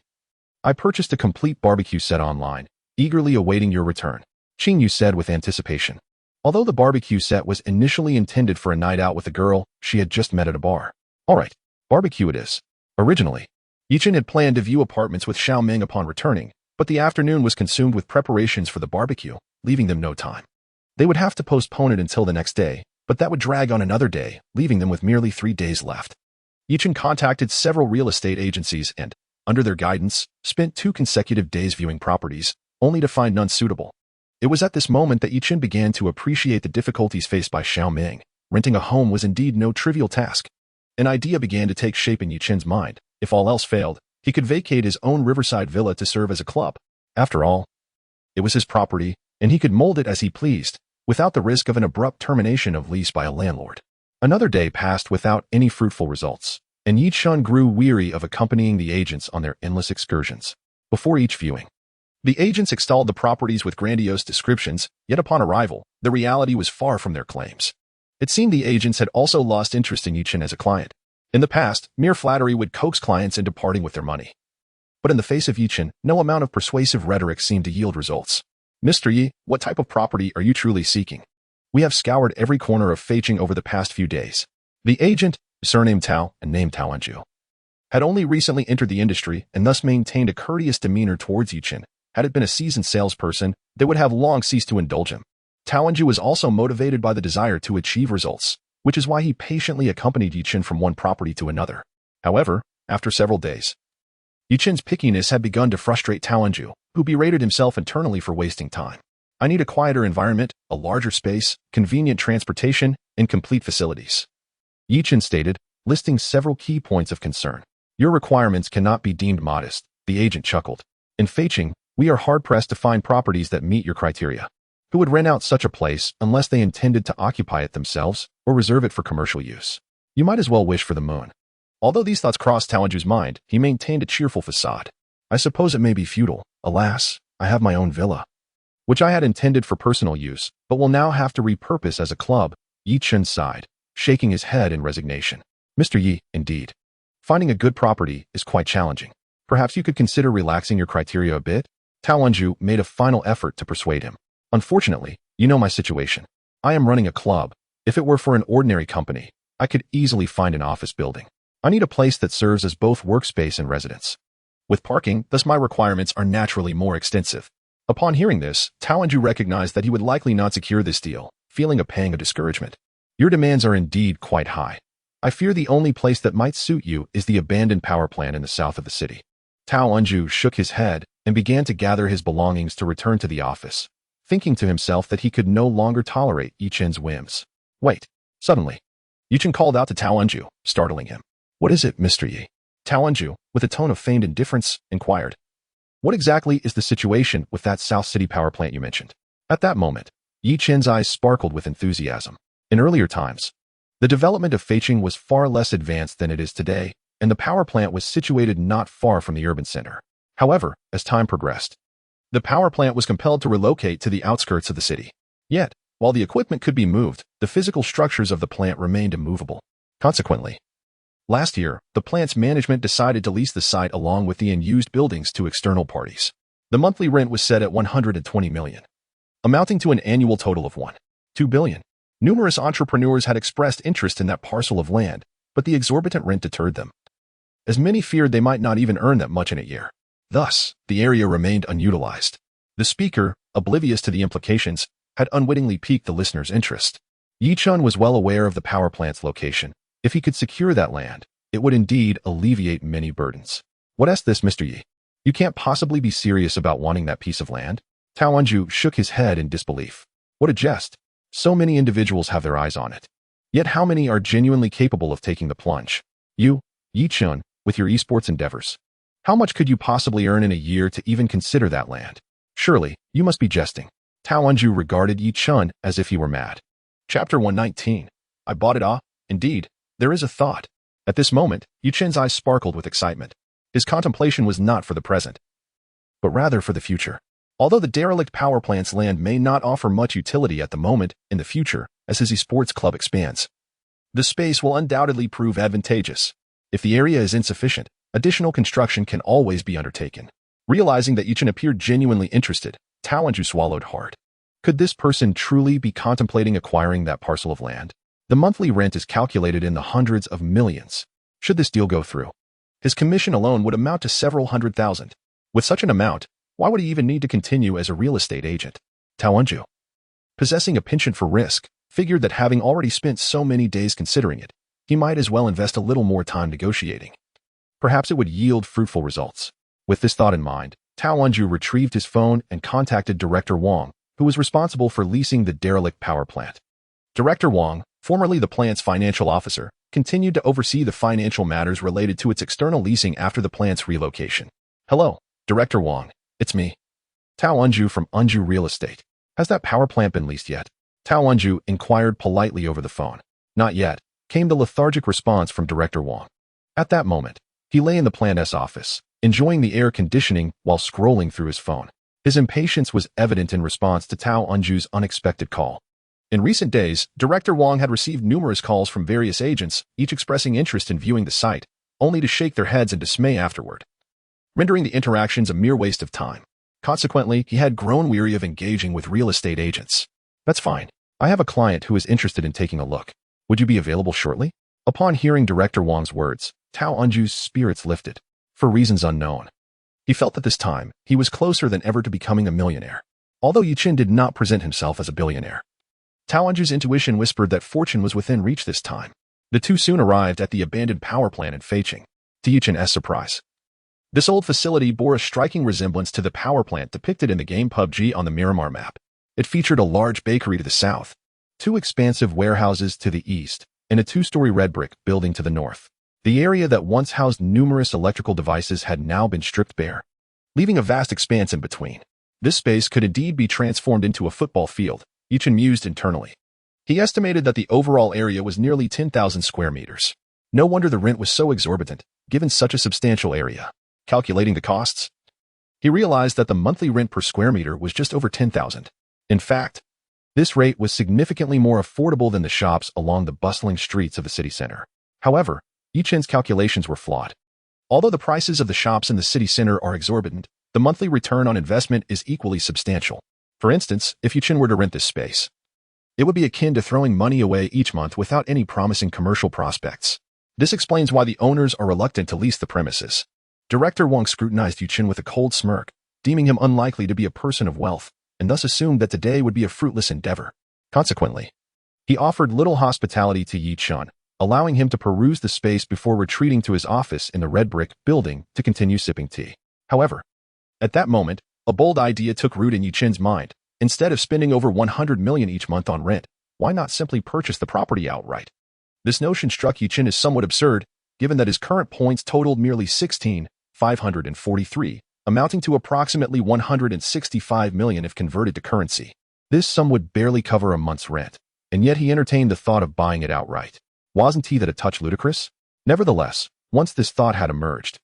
I purchased a complete barbecue set online, eagerly awaiting your return," Qing Yu said with anticipation. Although the barbecue set was initially intended for a night out with a girl she had just met at a bar. "All right, barbecue it is." Originally, Yichen had planned to view apartments with Xiao Ming upon returning, but the afternoon was consumed with preparations for the barbecue, leaving them no time. They would have to postpone it until the next day, but that would drag on another day, leaving them with merely 3 days left. Yichen contacted several real estate agencies and, under their guidance, spent 2 consecutive days viewing properties, only to find none suitable. It was at this moment that Yichen began to appreciate the difficulties faced by Xiao Ming. Renting a home was indeed no trivial task. An idea began to take shape in Yichen's mind. If all else failed, he could vacate his own riverside villa to serve as a club. After all, it was his property, and he could mold it as he pleased, without the risk of an abrupt termination of lease by a landlord. Another day passed without any fruitful results, and Yichen grew weary of accompanying the agents on their endless excursions. Before each viewing, the agents extolled the properties with grandiose descriptions, yet upon arrival, the reality was far from their claims. It seemed the agents had also lost interest in Yichen as a client. In the past, mere flattery would coax clients into parting with their money. But in the face of Yichen, no amount of persuasive rhetoric seemed to yield results. "Mr. Yi, what type of property are you truly seeking? We have scoured every corner of Feicheng over the past few days." The agent, surnamed Tao and named Tao Anju, had only recently entered the industry and thus maintained a courteous demeanor towards Yichen. Had it been a seasoned salesperson, they would have long ceased to indulge him. Tao Anju was also motivated by the desire to achieve results, which is why he patiently accompanied Yichen from one property to another. However, after several days, Yichen's pickiness had begun to frustrate Tao Anju, who berated himself internally for wasting time. "I need a quieter environment, a larger space, convenient transportation, and complete facilities," Yichen stated, listing several key points of concern. "Your requirements cannot be deemed modest," the agent chuckled. "In Feicheng, we are hard-pressed to find properties that meet your criteria. Who would rent out such a place unless they intended to occupy it themselves or reserve it for commercial use? You might as well wish for the moon." Although these thoughts crossed Tao Anju's mind, he maintained a cheerful facade. "I suppose it may be futile. Alas, I have my own villa, which I had intended for personal use, but will now have to repurpose as a club." Yichen sighed, shaking his head in resignation. "Mr. Yi, indeed. Finding a good property is quite challenging. Perhaps you could consider relaxing your criteria a bit?" Tao Anju made a final effort to persuade him. "Unfortunately, you know my situation. I am running a club. If it were for an ordinary company, I could easily find an office building. I need a place that serves as both workspace and residence. With parking, thus my requirements are naturally more extensive." Upon hearing this, Tao Anju recognized that he would likely not secure this deal, feeling a pang of discouragement. "Your demands are indeed quite high. I fear the only place that might suit you is the abandoned power plant in the south of the city." Tao Anju shook his head and began to gather his belongings to return to the office, thinking to himself that he could no longer tolerate Yichen's whims. "Wait!" Suddenly, Yichen called out to Tao Anju, startling him. "What is it, Mr. Yi?" Tao Anju, with a tone of feigned indifference, inquired. "What exactly is the situation with that South City power plant you mentioned?" At that moment, Yichen's eyes sparkled with enthusiasm. In earlier times, the development of Feicheng was far less advanced than it is today, and the power plant was situated not far from the urban center. However, as time progressed, the power plant was compelled to relocate to the outskirts of the city. Yet, while the equipment could be moved, the physical structures of the plant remained immovable. Consequently, last year, the plant's management decided to lease the site along with the unused buildings to external parties. The monthly rent was set at 120 million, amounting to an annual total of 1.2 billion. Numerous entrepreneurs had expressed interest in that parcel of land, but the exorbitant rent deterred them, as many feared they might not even earn that much in a year. Thus, the area remained unutilized. The speaker, oblivious to the implications, had unwittingly piqued the listener's interest. Yichen was well aware of the power plant's location. If he could secure that land, it would indeed alleviate many burdens. "What's this, Mr. Yi? You can't possibly be serious about wanting that piece of land?" Tao Anju shook his head in disbelief. "What a jest. So many individuals have their eyes on it. Yet how many are genuinely capable of taking the plunge? You, Yichen, with your esports endeavors. How much could you possibly earn in a year to even consider that land? Surely, you must be jesting." Tao Anju regarded Yichen as if he were mad. Chapter 119. I bought it off. Indeed, there is a thought. At this moment, Yichen's eyes sparkled with excitement. His contemplation was not for the present, but rather for the future. Although the derelict power plant's land may not offer much utility at the moment, in the future, as his esports club expands, the space will undoubtedly prove advantageous. If the area is insufficient, additional construction can always be undertaken. Realizing that Yichen appeared genuinely interested, Tao Anju swallowed hard. Could this person truly be contemplating acquiring that parcel of land? The monthly rent is calculated in the hundreds of millions. Should this deal go through, His commission alone would amount to several $100,000. With such an amount, why would he even need to continue as a real estate agent? Tao Enju, possessing a penchant for risk, figured that having already spent so many days considering it, he might as well invest a little more time negotiating. Perhaps it would yield fruitful results. With this thought in mind, Tao Enju retrieved his phone and contacted Director Wang, who was responsible for leasing the derelict power plant. Director Wang, formerly the plant's financial officer, continued to oversee the financial matters related to its external leasing after the plant's relocation. Hello, Director Wang. It's me, Tao Enju from Enju Real Estate. Has that power plant been leased yet? Tao Enju inquired politely over the phone. Not yet, came the lethargic response from Director Wang. At that moment, he lay in the plant's office, enjoying the air conditioning while scrolling through his phone. His impatience was evident in response to Tao Enju's unexpected call. In recent days, Director Wang had received numerous calls from various agents, each expressing interest in viewing the site, only to shake their heads in dismay afterward, rendering the interactions a mere waste of time. Consequently, he had grown weary of engaging with real estate agents. That's fine. I have a client who is interested in taking a look. Would you be available shortly? Upon hearing Director Wang's words, Tao Enju's spirits lifted. For reasons unknown, he felt that this time, he was closer than ever to becoming a millionaire. Although Yichen did not present himself as a billionaire, Tao Enju's intuition whispered that fortune was within reach this time. The two soon arrived at the abandoned power plant in Feicheng. To Yichen's surprise, this old facility bore a striking resemblance to the power plant depicted in the game PUBG on the Miramar map. It featured a large bakery to the south, two expansive warehouses to the east, and a two-story red brick building to the north. The area that once housed numerous electrical devices had now been stripped bare, leaving a vast expanse in between. This space could indeed be transformed into a football field, Yichen mused internally. He estimated that the overall area was nearly 10,000 square meters. No wonder the rent was so exorbitant, given such a substantial area. Calculating the costs, he realized that the monthly rent per square meter was just over 10,000. In fact, this rate was significantly more affordable than the shops along the bustling streets of the city center. However, Yichen's calculations were flawed. Although the prices of the shops in the city center are exorbitant, the monthly return on investment is equally substantial. For instance, if Yichen were to rent this space, it would be akin to throwing money away each month without any promising commercial prospects. This explains why the owners are reluctant to lease the premises. Director Wang scrutinized Yichen with a cold smirk, deeming him unlikely to be a person of wealth, and thus assumed that today would be a fruitless endeavor. Consequently, he offered little hospitality to Yichen, allowing him to peruse the space before retreating to his office in the red brick building to continue sipping tea. However, at that moment, a bold idea took root in Yichen's mind. Instead of spending over 100 million each month on rent, why not simply purchase the property outright? This notion struck Yichen as somewhat absurd, given that his current points totaled merely 16,543, amounting to approximately 165 million if converted to currency. This sum would barely cover a month's rent, and yet he entertained the thought of buying it outright. Wasn't he that a touch ludicrous? Nevertheless, once this thought had emerged,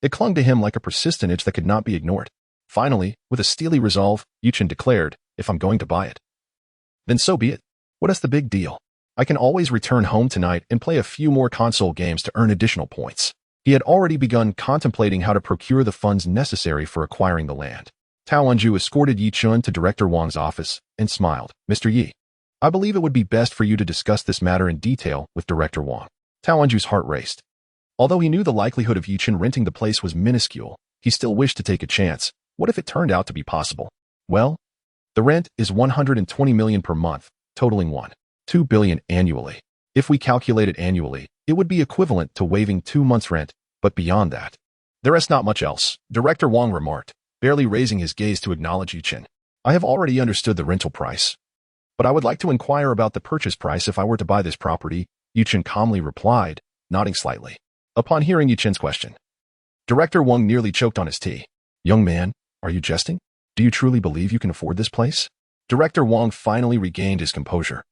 it clung to him like a persistent itch that could not be ignored. Finally, with a steely resolve, Yichen declared, if I'm going to buy it, then so be it. What is the big deal? I can always return home tonight and play a few more console games to earn additional points. He had already begun contemplating how to procure the funds necessary for acquiring the land. Tao Enju escorted Yichen to Director Wang's office and smiled. Mr. Yi, I believe it would be best for you to discuss this matter in detail with Director Wang. Tao Enju's heart raced. Although he knew the likelihood of Yichen renting the place was minuscule, he still wished to take a chance. What if it turned out to be possible? Well, the rent is 120 million per month, totaling 1.2 billion annually. If we calculate it annually, it would be equivalent to waiving 2 months' rent, but beyond that, there is not much else, Director Wang remarked, barely raising his gaze to acknowledge Yichen. I have already understood the rental price, but I would like to inquire about the purchase price if I were to buy this property, Yichen calmly replied, nodding slightly. Upon hearing Yichen's question, Director Wang nearly choked on his tea. Young man, are you jesting? Do you truly believe you can afford this place? Director Wang finally regained his composure,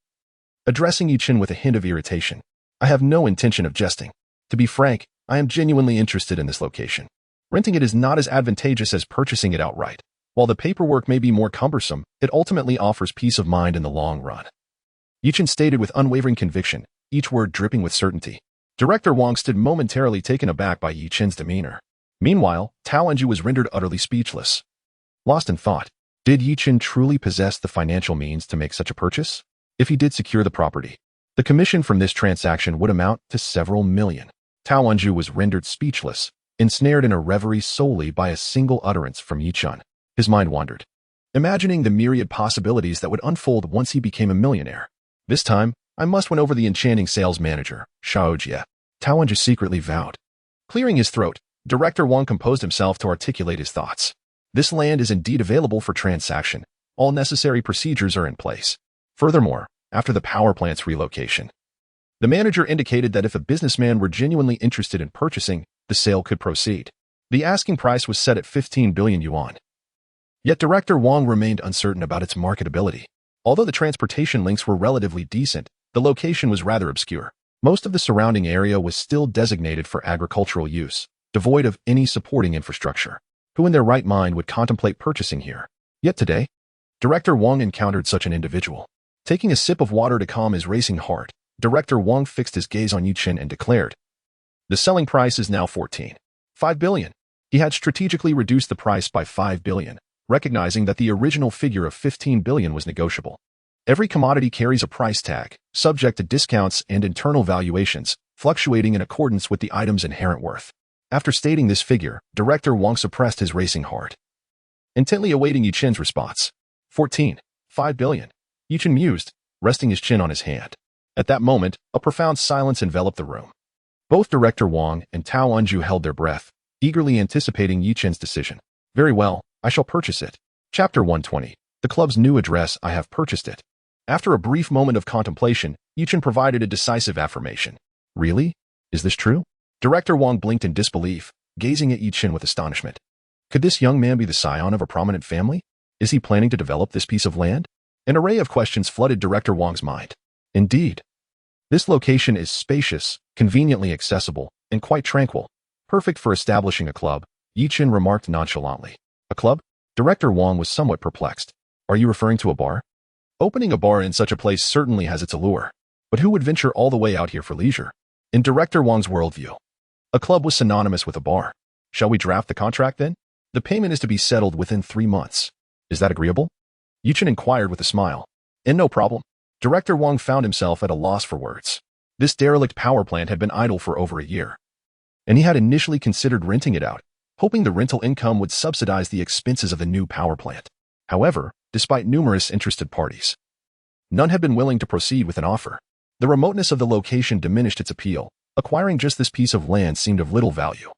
addressing Yichen with a hint of irritation. I have no intention of jesting. To be frank, I am genuinely interested in this location. Renting it is not as advantageous as purchasing it outright. While the paperwork may be more cumbersome, it ultimately offers peace of mind in the long run. Yichen stated with unwavering conviction, each word dripping with certainty. Director Wang stood momentarily taken aback by Yichen's demeanor. Meanwhile, Tao Enju was rendered utterly speechless. Lost in thought, did Yichen truly possess the financial means to make such a purchase? If he did secure the property, the commission from this transaction would amount to several million. Tao Anju was rendered speechless, ensnared in a reverie solely by a single utterance from Yi Chun. His mind wandered, imagining the myriad possibilities that would unfold once he became a millionaire. This time, I must win over the enchanting sales manager, Xiao Jie, Tao Anju secretly vowed. Clearing his throat, Director Wang composed himself to articulate his thoughts. This land is indeed available for transaction. All necessary procedures are in place. Furthermore, after the power plant's relocation, the manager indicated that if a businessman were genuinely interested in purchasing, the sale could proceed. The asking price was set at 15 billion yuan. Yet Director Wang remained uncertain about its marketability. Although the transportation links were relatively decent, the location was rather obscure. Most of the surrounding area was still designated for agricultural use, devoid of any supporting infrastructure. Who in their right mind would contemplate purchasing here? Yet today, Director Wang encountered such an individual. Taking a sip of water to calm his racing heart, Director Wang fixed his gaze on Yi Chen and declared, "The selling price is now 14.5 billion. He had strategically reduced the price by 5 billion, recognizing that the original figure of 15 billion was negotiable. Every commodity carries a price tag, subject to discounts and internal valuations, fluctuating in accordance with the item's inherent worth. After stating this figure, Director Wang suppressed his racing heart, intently awaiting Yi Chen's response. 14.5 billion. Yi Chen mused, resting his chin on his hand. At that moment, a profound silence enveloped the room. Both Director Wang and Tao Anju held their breath, eagerly anticipating Yi Chen's decision. Very well, I shall purchase it. Chapter 120. The club's new address, I have purchased it. After a brief moment of contemplation, Yi Chen provided a decisive affirmation. Really? Is this true? Director Wang blinked in disbelief, gazing at Yi Chen with astonishment. Could this young man be the scion of a prominent family? Is he planning to develop this piece of land? An array of questions flooded Director Wang's mind. Indeed. This location is spacious, conveniently accessible, and quite tranquil. Perfect for establishing a club, Yi Chen remarked nonchalantly. A club? Director Wang was somewhat perplexed. Are you referring to a bar? Opening a bar in such a place certainly has its allure. But who would venture all the way out here for leisure? In Director Wang's worldview, a club was synonymous with a bar. Shall we draft the contract then? The payment is to be settled within 3 months. Is that agreeable? Yi Chen inquired with a smile. And no problem. Director Wang found himself at a loss for words. This derelict power plant had been idle for over a year, and he had initially considered renting it out, hoping the rental income would subsidize the expenses of the new power plant. However, despite numerous interested parties, none had been willing to proceed with an offer. The remoteness of the location diminished its appeal. Acquiring just this piece of land seemed of little value,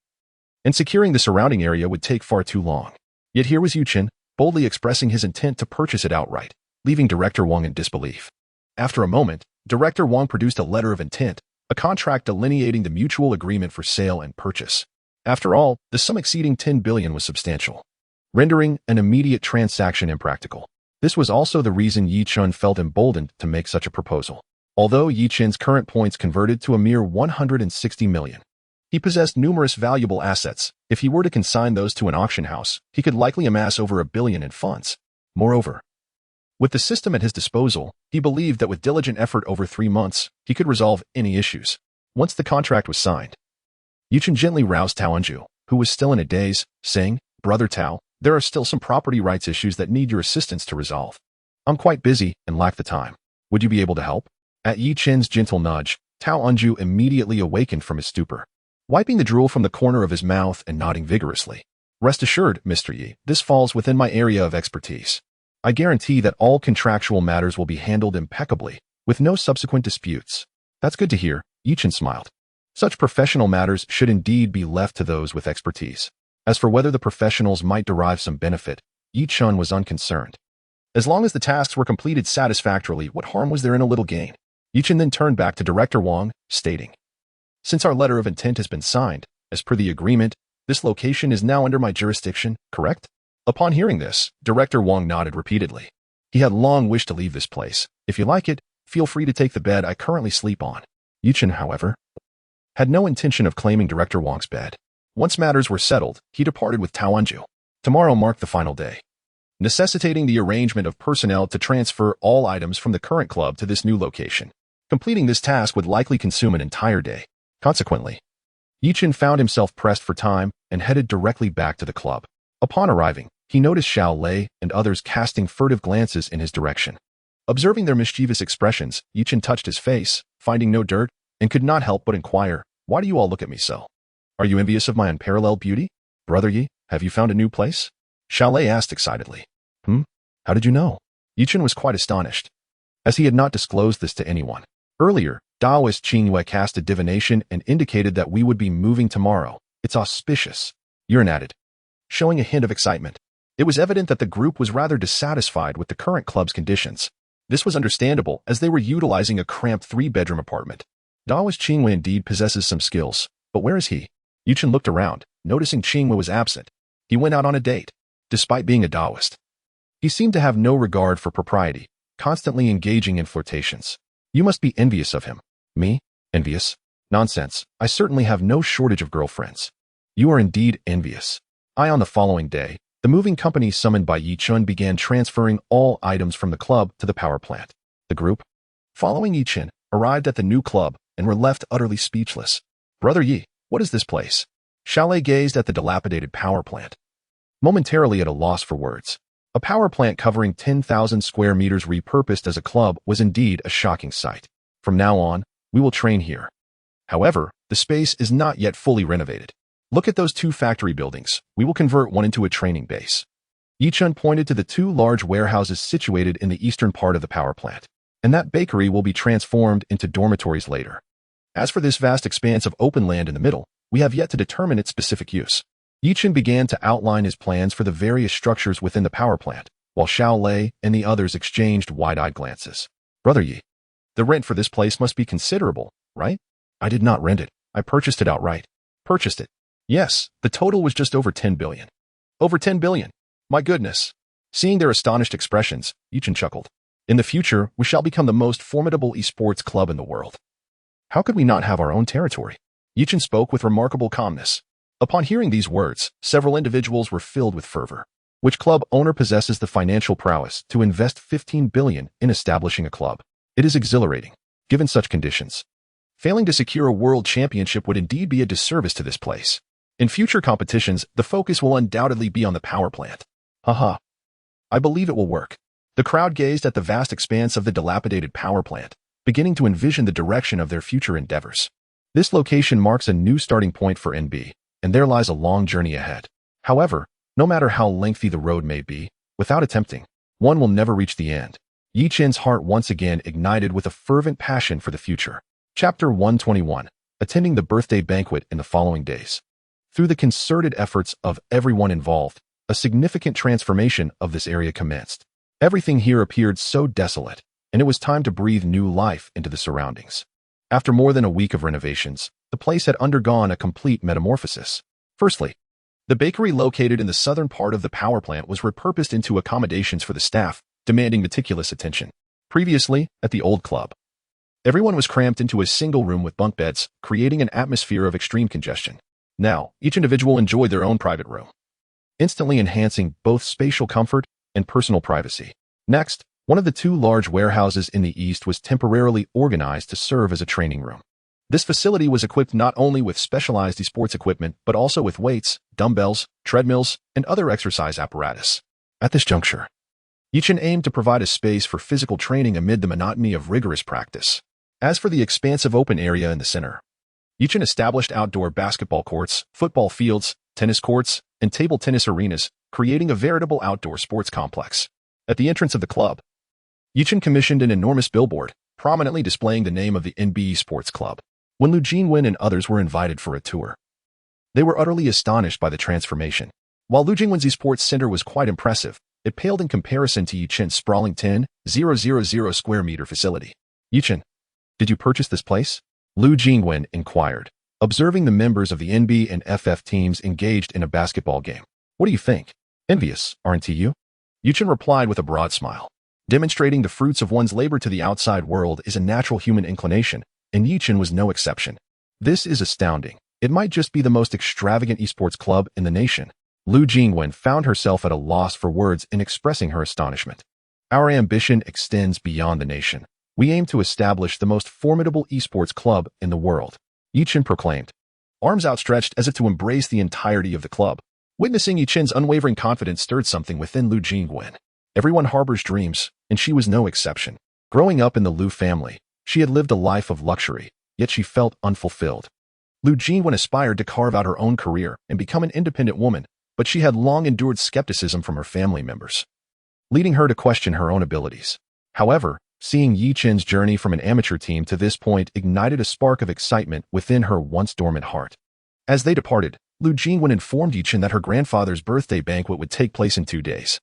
and securing the surrounding area would take far too long. Yet here was Yi Chen, boldly expressing his intent to purchase it outright, leaving Director Wang in disbelief. After a moment, Director Wang produced a letter of intent, a contract delineating the mutual agreement for sale and purchase. After all, the sum exceeding 10 billion was substantial, rendering an immediate transaction impractical. This was also the reason Yi Chen felt emboldened to make such a proposal. Although Yi Chen's current points converted to a mere 160 million, he possessed numerous valuable assets. If he were to consign those to an auction house, he could likely amass over 1 billion in funds. Moreover, with the system at his disposal, he believed that with diligent effort over 3 months, he could resolve any issues. Once the contract was signed, Yi Chen gently roused Tao Anju, who was still in a daze, saying, "Brother Tao, there are still some property rights issues that need your assistance to resolve. I'm quite busy and lack the time. Would you be able to help?" At Yi Chen's gentle nudge, Tao Anju immediately awakened from his stupor, wiping the drool from the corner of his mouth and nodding vigorously. "Rest assured, Mr. Yi, this falls within my area of expertise. I guarantee that all contractual matters will be handled impeccably, with no subsequent disputes." "That's good to hear," Yi Chen smiled. Such professional matters should indeed be left to those with expertise. As for whether the professionals might derive some benefit, Yi Chen was unconcerned. As long as the tasks were completed satisfactorily, what harm was there in a little gain? Yi Chen then turned back to Director Wang, stating, "Since our letter of intent has been signed, as per the agreement, this location is now under my jurisdiction, correct?" Upon hearing this, Director Wang nodded repeatedly. He had long wished to leave this place. "If you like it, feel free to take the bed I currently sleep on." Yi Chen, however, had no intention of claiming Director Wang's bed. Once matters were settled, he departed with Tao Anju. Tomorrow marked the final day, necessitating the arrangement of personnel to transfer all items from the current club to this new location. Completing this task would likely consume an entire day. Consequently, Yi Chen found himself pressed for time and headed directly back to the club. Upon arriving, he noticed Xiao Lei and others casting furtive glances in his direction. Observing their mischievous expressions, Yi Chen touched his face, finding no dirt, and could not help but inquire, Why do you all look at me so? Are you envious of my unparalleled beauty? Brother Yi, have you found a new place? Xiaolei asked excitedly. How did you know? Yichen was quite astonished, as he had not disclosed this to anyone. Earlier, Daoist Qingyue cast a divination and indicated that we would be moving tomorrow. It's auspicious. Yuren added, showing a hint of excitement. It was evident that the group was rather dissatisfied with the current club's conditions. This was understandable, as they were utilizing a cramped 3-bedroom apartment. Daoist Qingyue indeed possesses some skills, but where is he? Yichen looked around, noticing Qingyue was absent. He went out on a date. Despite being a Daoist, he seemed to have no regard for propriety, constantly engaging in flirtations. You must be envious of him. Me? Envious? Nonsense. I certainly have no shortage of girlfriends. You are indeed envious. On the following day, the moving company summoned by Yi Chun began transferring all items from the club to the power plant. The group, following Yi Chun, arrived at the new club and were left utterly speechless. Brother Yi, what is this place? Xiaolei gazed at the dilapidated power plant, momentarily at a loss for words. A power plant covering 10,000 square meters repurposed as a club was indeed a shocking sight. From now on, we will train here. However, the space is not yet fully renovated. Look at those 2 factory buildings. We will convert one into a training base. Yi Chun pointed to the 2 large warehouses situated in the eastern part of the power plant, and that bakery will be transformed into dormitories later. As for this vast expanse of open land in the middle, we have yet to determine its specific use. Yi Chun began to outline his plans for the various structures within the power plant, while Xiaolei and the others exchanged wide-eyed glances. Brother Yi, the rent for this place must be considerable, right? I did not rent it. I purchased it outright. Purchased it. Yes, the total was just over 10 billion. Over 10 billion. My goodness. Seeing their astonished expressions, Yi Chun chuckled. In the future, we shall become the most formidable esports club in the world. How could we not have our own territory? Yi Chun spoke with remarkable calmness. Upon hearing these words, several individuals were filled with fervor. Which club owner possesses the financial prowess to invest 15 billion in establishing a club? It is exhilarating, given such conditions. Failing to secure a world championship would indeed be a disservice to this place. In future competitions, the focus will undoubtedly be on the power plant. Haha. I believe it will work. The crowd gazed at the vast expanse of the dilapidated power plant, beginning to envision the direction of their future endeavors. This location marks a new starting point for NB, and there lies a long journey ahead. However, no matter how lengthy the road may be, without attempting, one will never reach the end. Yi Chen's heart once again ignited with a fervent passion for the future. Chapter 121. Attending the birthday banquet in the following days. Through the concerted efforts of everyone involved, a significant transformation of this area commenced. Everything here appeared so desolate, and it was time to breathe new life into the surroundings. After more than a week of renovations, the place had undergone a complete metamorphosis. Firstly, the bakery located in the southern part of the power plant was repurposed into accommodations for the staff, demanding meticulous attention. Previously, at the old club, everyone was cramped into a single room with bunk beds, creating an atmosphere of extreme congestion. Now, each individual enjoyed their own private room, instantly enhancing both spatial comfort and personal privacy. Next, one of the two large warehouses in the east was temporarily organized to serve as a training room. This facility was equipped not only with specialized esports equipment, but also with weights, dumbbells, treadmills, and other exercise apparatus. At this juncture, Yichen aimed to provide a space for physical training amid the monotony of rigorous practice. As for the expansive open area in the center, Yichen established outdoor basketball courts, football fields, tennis courts, and table tennis arenas, creating a veritable outdoor sports complex. At the entrance of the club, Yichen commissioned an enormous billboard, prominently displaying the name of the NB Sports Club. When Lu Jingwen and others were invited for a tour, they were utterly astonished by the transformation. While Lu Jingwen's esports center was quite impressive, it paled in comparison to Yichen's sprawling 10,000 square meter facility. Yichen, did you purchase this place? Lu Jingwen inquired, observing the members of the NB and FF teams engaged in a basketball game. What do you think? Envious, aren't you? Yichen replied with a broad smile. Demonstrating the fruits of one's labor to the outside world is a natural human inclination, and Yichen was no exception. This is astounding. It might just be the most extravagant esports club in the nation. Lu Jingwen found herself at a loss for words in expressing her astonishment. Our ambition extends beyond the nation. We aim to establish the most formidable esports club in the world, Yichen proclaimed, arms outstretched as if to embrace the entirety of the club. Witnessing Yichen's unwavering confidence stirred something within Lu Jingwen. Everyone harbors dreams, and she was no exception. Growing up in the Lu family, she had lived a life of luxury, yet she felt unfulfilled. Lu Jingwen aspired to carve out her own career and become an independent woman, but she had long endured skepticism from her family members, leading her to question her own abilities. However, seeing Yi Chen's journey from an amateur team to this point ignited a spark of excitement within her once dormant heart. As they departed, Lu Jingwen informed Yi Chen that her grandfather's birthday banquet would take place in 2 days,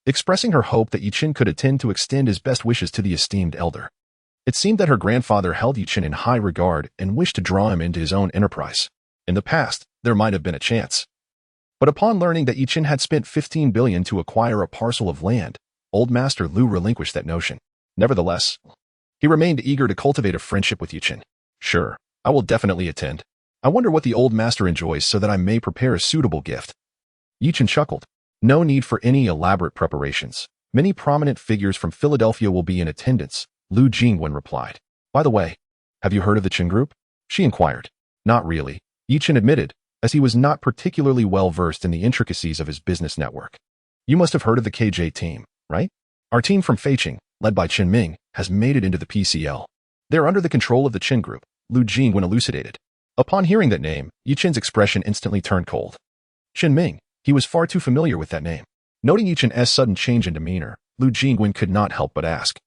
expressing her hope that Yi Chen could attend to extend his best wishes to the esteemed elder. It seemed that her grandfather held Yi Chen in high regard and wished to draw him into his own enterprise. In the past, there might have been a chance. But upon learning that Yi Chen had spent 15 billion to acquire a parcel of land, Old Master Lu relinquished that notion. Nevertheless, he remained eager to cultivate a friendship with Yi Chen. Sure, I will definitely attend. I wonder what the Old Master enjoys so that I may prepare a suitable gift. Yi Chen chuckled. No need for any elaborate preparations. Many prominent figures from Philadelphia will be in attendance, Lu Jingwen replied. By the way, have you heard of the Chen Group? She inquired. Not really, Yi Chen admitted, as he was not particularly well versed in the intricacies of his business network. You must have heard of the KJ team, right? Our team from Feiqing, led by Chen Ming, has made it into the PCL. They're under the control of the Chen Group, Lu Jingwen elucidated. Upon hearing that name, Yi Chen's expression instantly turned cold. Chen Ming, he was far too familiar with that name. Noting Yi Chen's sudden change in demeanor, Lu Jingwen could not help but ask.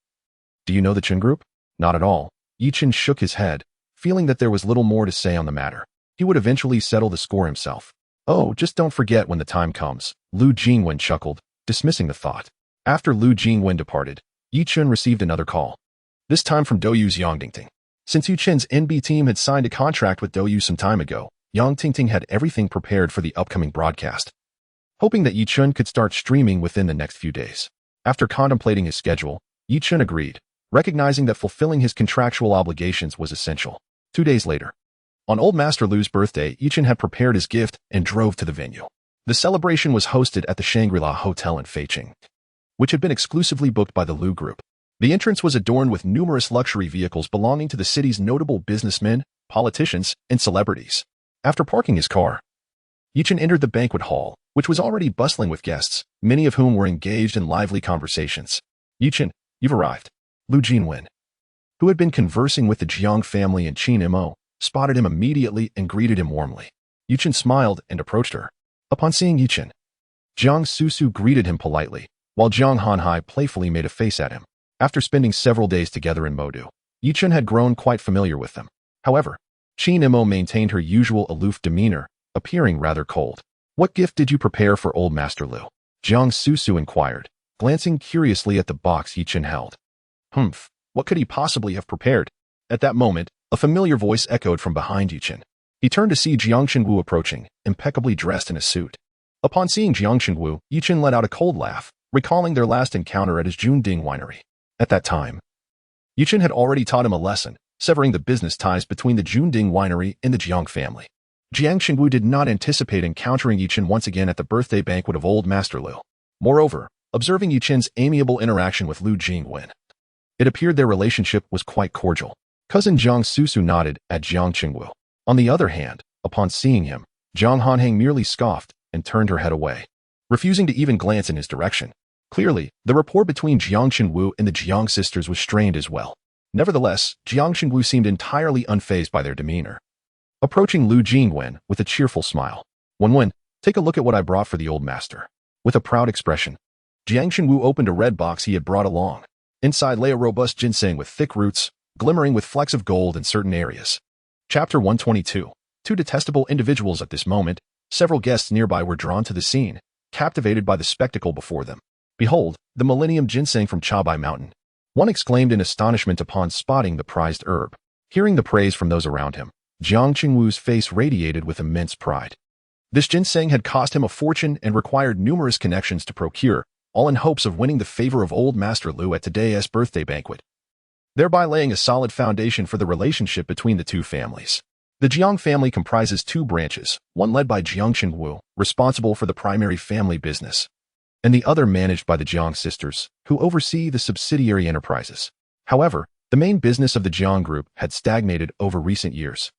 Do you know the Chen Group? Not at all. Yi Chen shook his head, feeling that there was little more to say on the matter. He would eventually settle the score himself. Oh, just don't forget when the time comes, Lu Jingwen chuckled, dismissing the thought. After Lu Jingwen departed, Yi Chen received another call. This time from Douyu's Yang Dingting. Since Yi Chen's NB team had signed a contract with Douyu some time ago, Yang Tingting had everything prepared for the upcoming broadcast, hoping that Yi Chen could start streaming within the next few days. After contemplating his schedule, Yi Chen agreed, recognizing that fulfilling his contractual obligations was essential. 2 days later, on Old Master Lu's birthday, Yi Chen had prepared his gift and drove to the venue. The celebration was hosted at the Shangri-La Hotel in Feiqing, which had been exclusively booked by the Lu Group. The entrance was adorned with numerous luxury vehicles belonging to the city's notable businessmen, politicians, and celebrities. After parking his car, Yi Chen entered the banquet hall, which was already bustling with guests, many of whom were engaged in lively conversations. Yi Chen, you've arrived. Lu Jingwen, who had been conversing with the Jiang family and Qin Mo, spotted him immediately and greeted him warmly. Yi Chen smiled and approached her. Upon seeing Yi Chen, Jiang Susu greeted him politely, while Jiang Hanhai playfully made a face at him. After spending several days together in Modu, Yi Chen had grown quite familiar with them. However, Qin Mo maintained her usual aloof demeanor, appearing rather cold. What gift did you prepare for Old Master Lu? Jiang Susu inquired, glancing curiously at the box Yi Chen held. What could he possibly have prepared? At that moment, a familiar voice echoed from behind Yi Chen. He turned to see Jiang Qingwu approaching, impeccably dressed in a suit. Upon seeing Jiang Qingwu, Yi Chen let out a cold laugh, recalling their last encounter at his Junding winery. At that time, Yi Chen had already taught him a lesson, severing the business ties between the Junding winery and the Jiang family. Jiang Qingwu did not anticipate encountering Yi Chen once again at the birthday banquet of Old Master Lu. Moreover, observing Yi Chen's amiable interaction with Lu Jingwen, it appeared their relationship was quite cordial. Cousin Jiang Susu nodded at Jiang Qingwu. On the other hand, upon seeing him, Jiang Hanhang merely scoffed and turned her head away, refusing to even glance in his direction. Clearly, the rapport between Jiang Qingwu and the Jiang sisters was strained as well. Nevertheless, Jiang Qingwu seemed entirely unfazed by their demeanor, approaching Lu Jingwen with a cheerful smile. Wenwen, take a look at what I brought for the old master. With a proud expression, Jiang Qingwu opened a red box he had brought along. Inside lay a robust ginseng with thick roots, glimmering with flecks of gold in certain areas. Chapter 122. Two detestable individuals at this moment. Several guests nearby were drawn to the scene, captivated by the spectacle before them. Behold, the Millennium Ginseng from Chabai Mountain. One exclaimed in astonishment upon spotting the prized herb. Hearing the praise from those around him, Jiang Qingwu's face radiated with immense pride. This ginseng had cost him a fortune and required numerous connections to procure, all in hopes of winning the favor of Old Master Lu at today's birthday banquet, thereby laying a solid foundation for the relationship between the two families. The Jiang family comprises two branches, one led by Jiang Qingwu, responsible for the primary family business, and the other managed by the Jiang sisters, who oversee the subsidiary enterprises. However, the main business of the Jiang group had stagnated over recent years,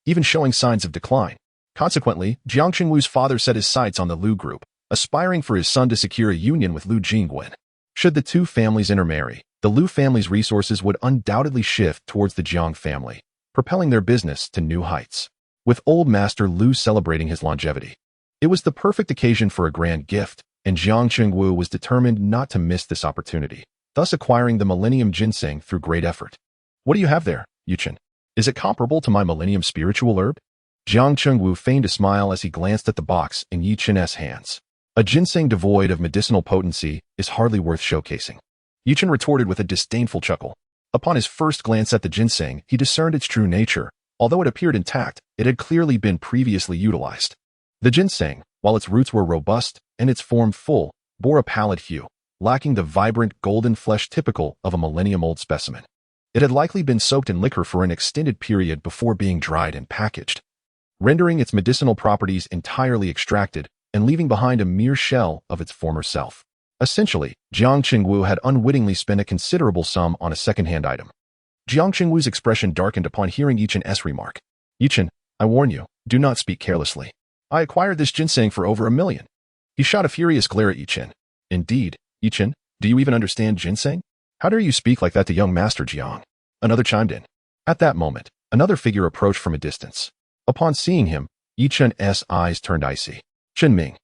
even showing signs of decline. Consequently, Jiang Qingwu's father set his sights on the Lu group, aspiring for his son to secure a union with Lu Jingwen. Should the two families intermarry, the Lu family's resources would undoubtedly shift towards the Jiang family, propelling their business to new heights. with old Master Lu celebrating his longevity. It was the perfect occasion for a grand gift, and Jiang Qingwu was determined not to miss this opportunity, thus acquiring the Millennium Ginseng through great effort. What do you have there, Yuchen? Is it comparable to my Millennium Spiritual Herb? Jiang Qingwu feigned a smile as he glanced at the box in Yi Chen's hands. A ginseng devoid of medicinal potency is hardly worth showcasing. Yi Chen retorted with a disdainful chuckle. Upon his first glance at the ginseng, he discerned its true nature. Although it appeared intact, it had clearly been previously utilized. The ginseng, while its roots were robust and its form full, bore a pallid hue, lacking the vibrant golden flesh typical of a millennium-old specimen. It had likely been soaked in liquor for an extended period before being dried and packaged, rendering its medicinal properties entirely extracted and leaving behind a mere shell of its former self. Essentially, Jiang Qingwu had unwittingly spent a considerable sum on a second-hand item. Jiang Qingwu's expression darkened upon hearing Yi Chen's remark. Yi Chen, I warn you, do not speak carelessly. I acquired this ginseng for over $1 million. He shot a furious glare at Yi Chen. Indeed, Yi Chen, do you even understand ginseng? How dare you speak like that to young Master Jiang? Another chimed in. At that moment, another figure approached from a distance. Upon seeing him, Yi Chen's eyes turned icy. Chen Ming.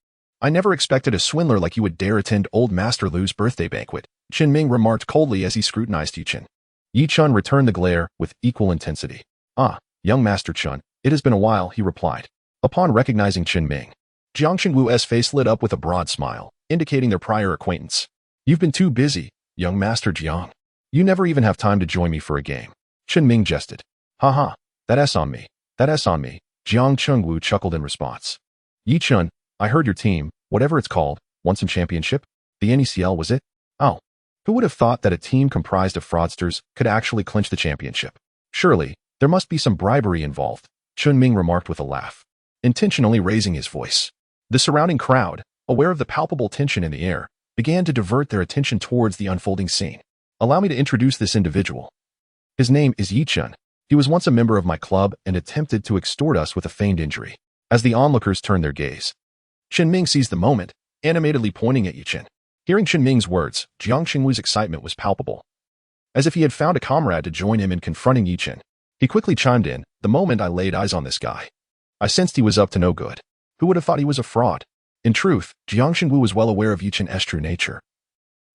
I never expected a swindler like you would dare attend old Master Lu's birthday banquet, Chen Ming remarked coldly as he scrutinized Yi Chen. Yi Chen returned the glare with equal intensity. Ah, young Master Chen, it has been a while, he replied. Upon recognizing Chen Ming, Jiang Qingwu's face lit up with a broad smile, indicating their prior acquaintance. You've been too busy, young Master Jiang. You never even have time to join me for a game. Chen Ming jested. Ha, that's on me. That's on me. Jiang Qingwu chuckled in response. Yi Chen, I heard your team, whatever it's called, won some championship? The NECL, was it? Oh. Who would have thought that a team comprised of fraudsters could actually clinch the championship? Surely, there must be some bribery involved, Chen Ming remarked with a laugh, intentionally raising his voice. The surrounding crowd, aware of the palpable tension in the air, began to divert their attention towards the unfolding scene. Allow me to introduce this individual. His name is Yi Chen. He was once a member of my club and attempted to extort us with a feigned injury. As the onlookers turned their gaze, Chen Ming seized the moment, animatedly pointing at Yi Chen. Hearing Chen Ming's words, Jiang Qingwu's excitement was palpable. As if he had found a comrade to join him in confronting Yi Chen, he quickly chimed in, the moment I laid eyes on this guy, I sensed he was up to no good. Who would have thought he was a fraud? In truth, Jiang Qingwu was well aware of Yi Chen's true nature.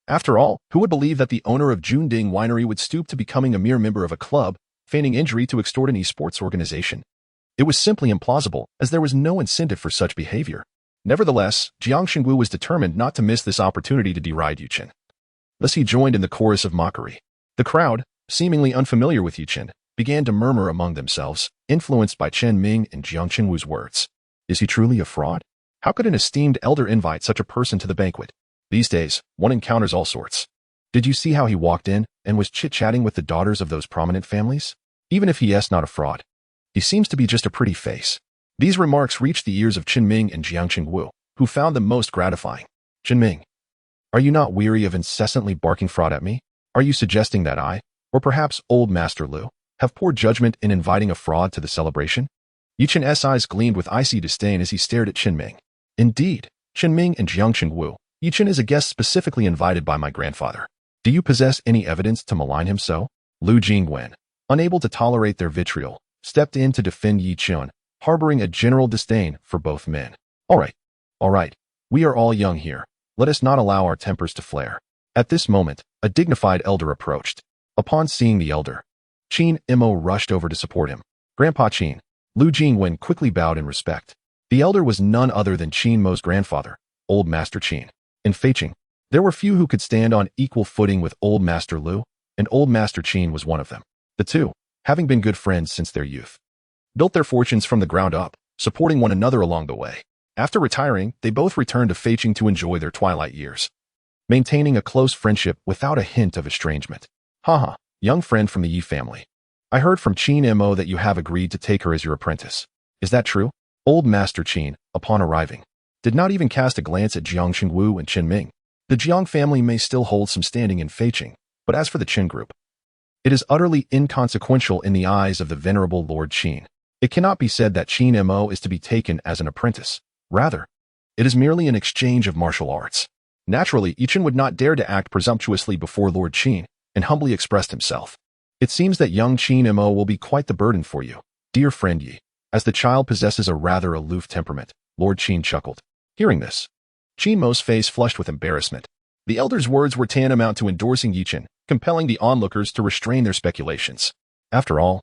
After all, who would believe that the owner of Junding Winery would stoop to becoming a mere member of a club, feigning injury to extort an esports organization? It was simply implausible, as there was no incentive for such behavior. Nevertheless, Jiang Qingwu was determined not to miss this opportunity to deride Yi Chen. Thus he joined in the chorus of mockery. The crowd, seemingly unfamiliar with Yi Chen, began to murmur among themselves, influenced by Chen Ming and Jiang Qingwu's words. Is he truly a fraud? How could an esteemed elder invite such a person to the banquet? These days, one encounters all sorts. Did you see how he walked in and was chit-chatting with the daughters of those prominent families? Even if he is not a fraud, he seems to be just a pretty face. These remarks reached the ears of Chen Ming and Jiang Qingwu, who found them most gratifying. Chen Ming, are you not weary of incessantly barking fraud at me? Are you suggesting that I, or perhaps old Master Lu, have poor judgment in inviting a fraud to the celebration? Yi Chen's eyes gleamed with icy disdain as he stared at Chen Ming. Indeed, Chen Ming and Jiang Qingwu, Yi Chen is a guest specifically invited by my grandfather. Do you possess any evidence to malign him so? Lu Jingwen, unable to tolerate their vitriol, stepped in to defend Yi Chen, harboring a general disdain for both men. All right. We are all young here. Let us not allow our tempers to flare. At this moment, a dignified elder approached. Upon seeing the elder, Qin Mo rushed over to support him. Grandpa Qin, Lu Jingwen quickly bowed in respect. The elder was none other than Qin Mo's grandfather, Old Master Qin. In Feiqing, there were few who could stand on equal footing with Old Master Lu, and Old Master Qin was one of them. The two, having been good friends since their youth, built their fortunes from the ground up, supporting one another along the way. After retiring, they both returned to Feiqing to enjoy their twilight years, maintaining a close friendship without a hint of estrangement. Haha, young friend from the Yi family. I heard from Qin Mo that you have agreed to take her as your apprentice. Is that true? Old Master Qin, upon arriving, did not even cast a glance at Jiang Qingwu and Chen Ming. The Jiang family may still hold some standing in Feiqing, but as for the Qin group, it is utterly inconsequential in the eyes of the venerable Lord Qin. It cannot be said that Qin Mo is to be taken as an apprentice. Rather, it is merely an exchange of martial arts. Naturally, Yi Chen would not dare to act presumptuously before Lord Qin, and humbly expressed himself. It seems that young Qin Mo will be quite the burden for you, dear friend Yi. as the child possesses a rather aloof temperament, Lord Qin chuckled. Hearing this, Qin Mo's face flushed with embarrassment. The elder's words were tantamount to endorsing Yichen, compelling the onlookers to restrain their speculations. After all,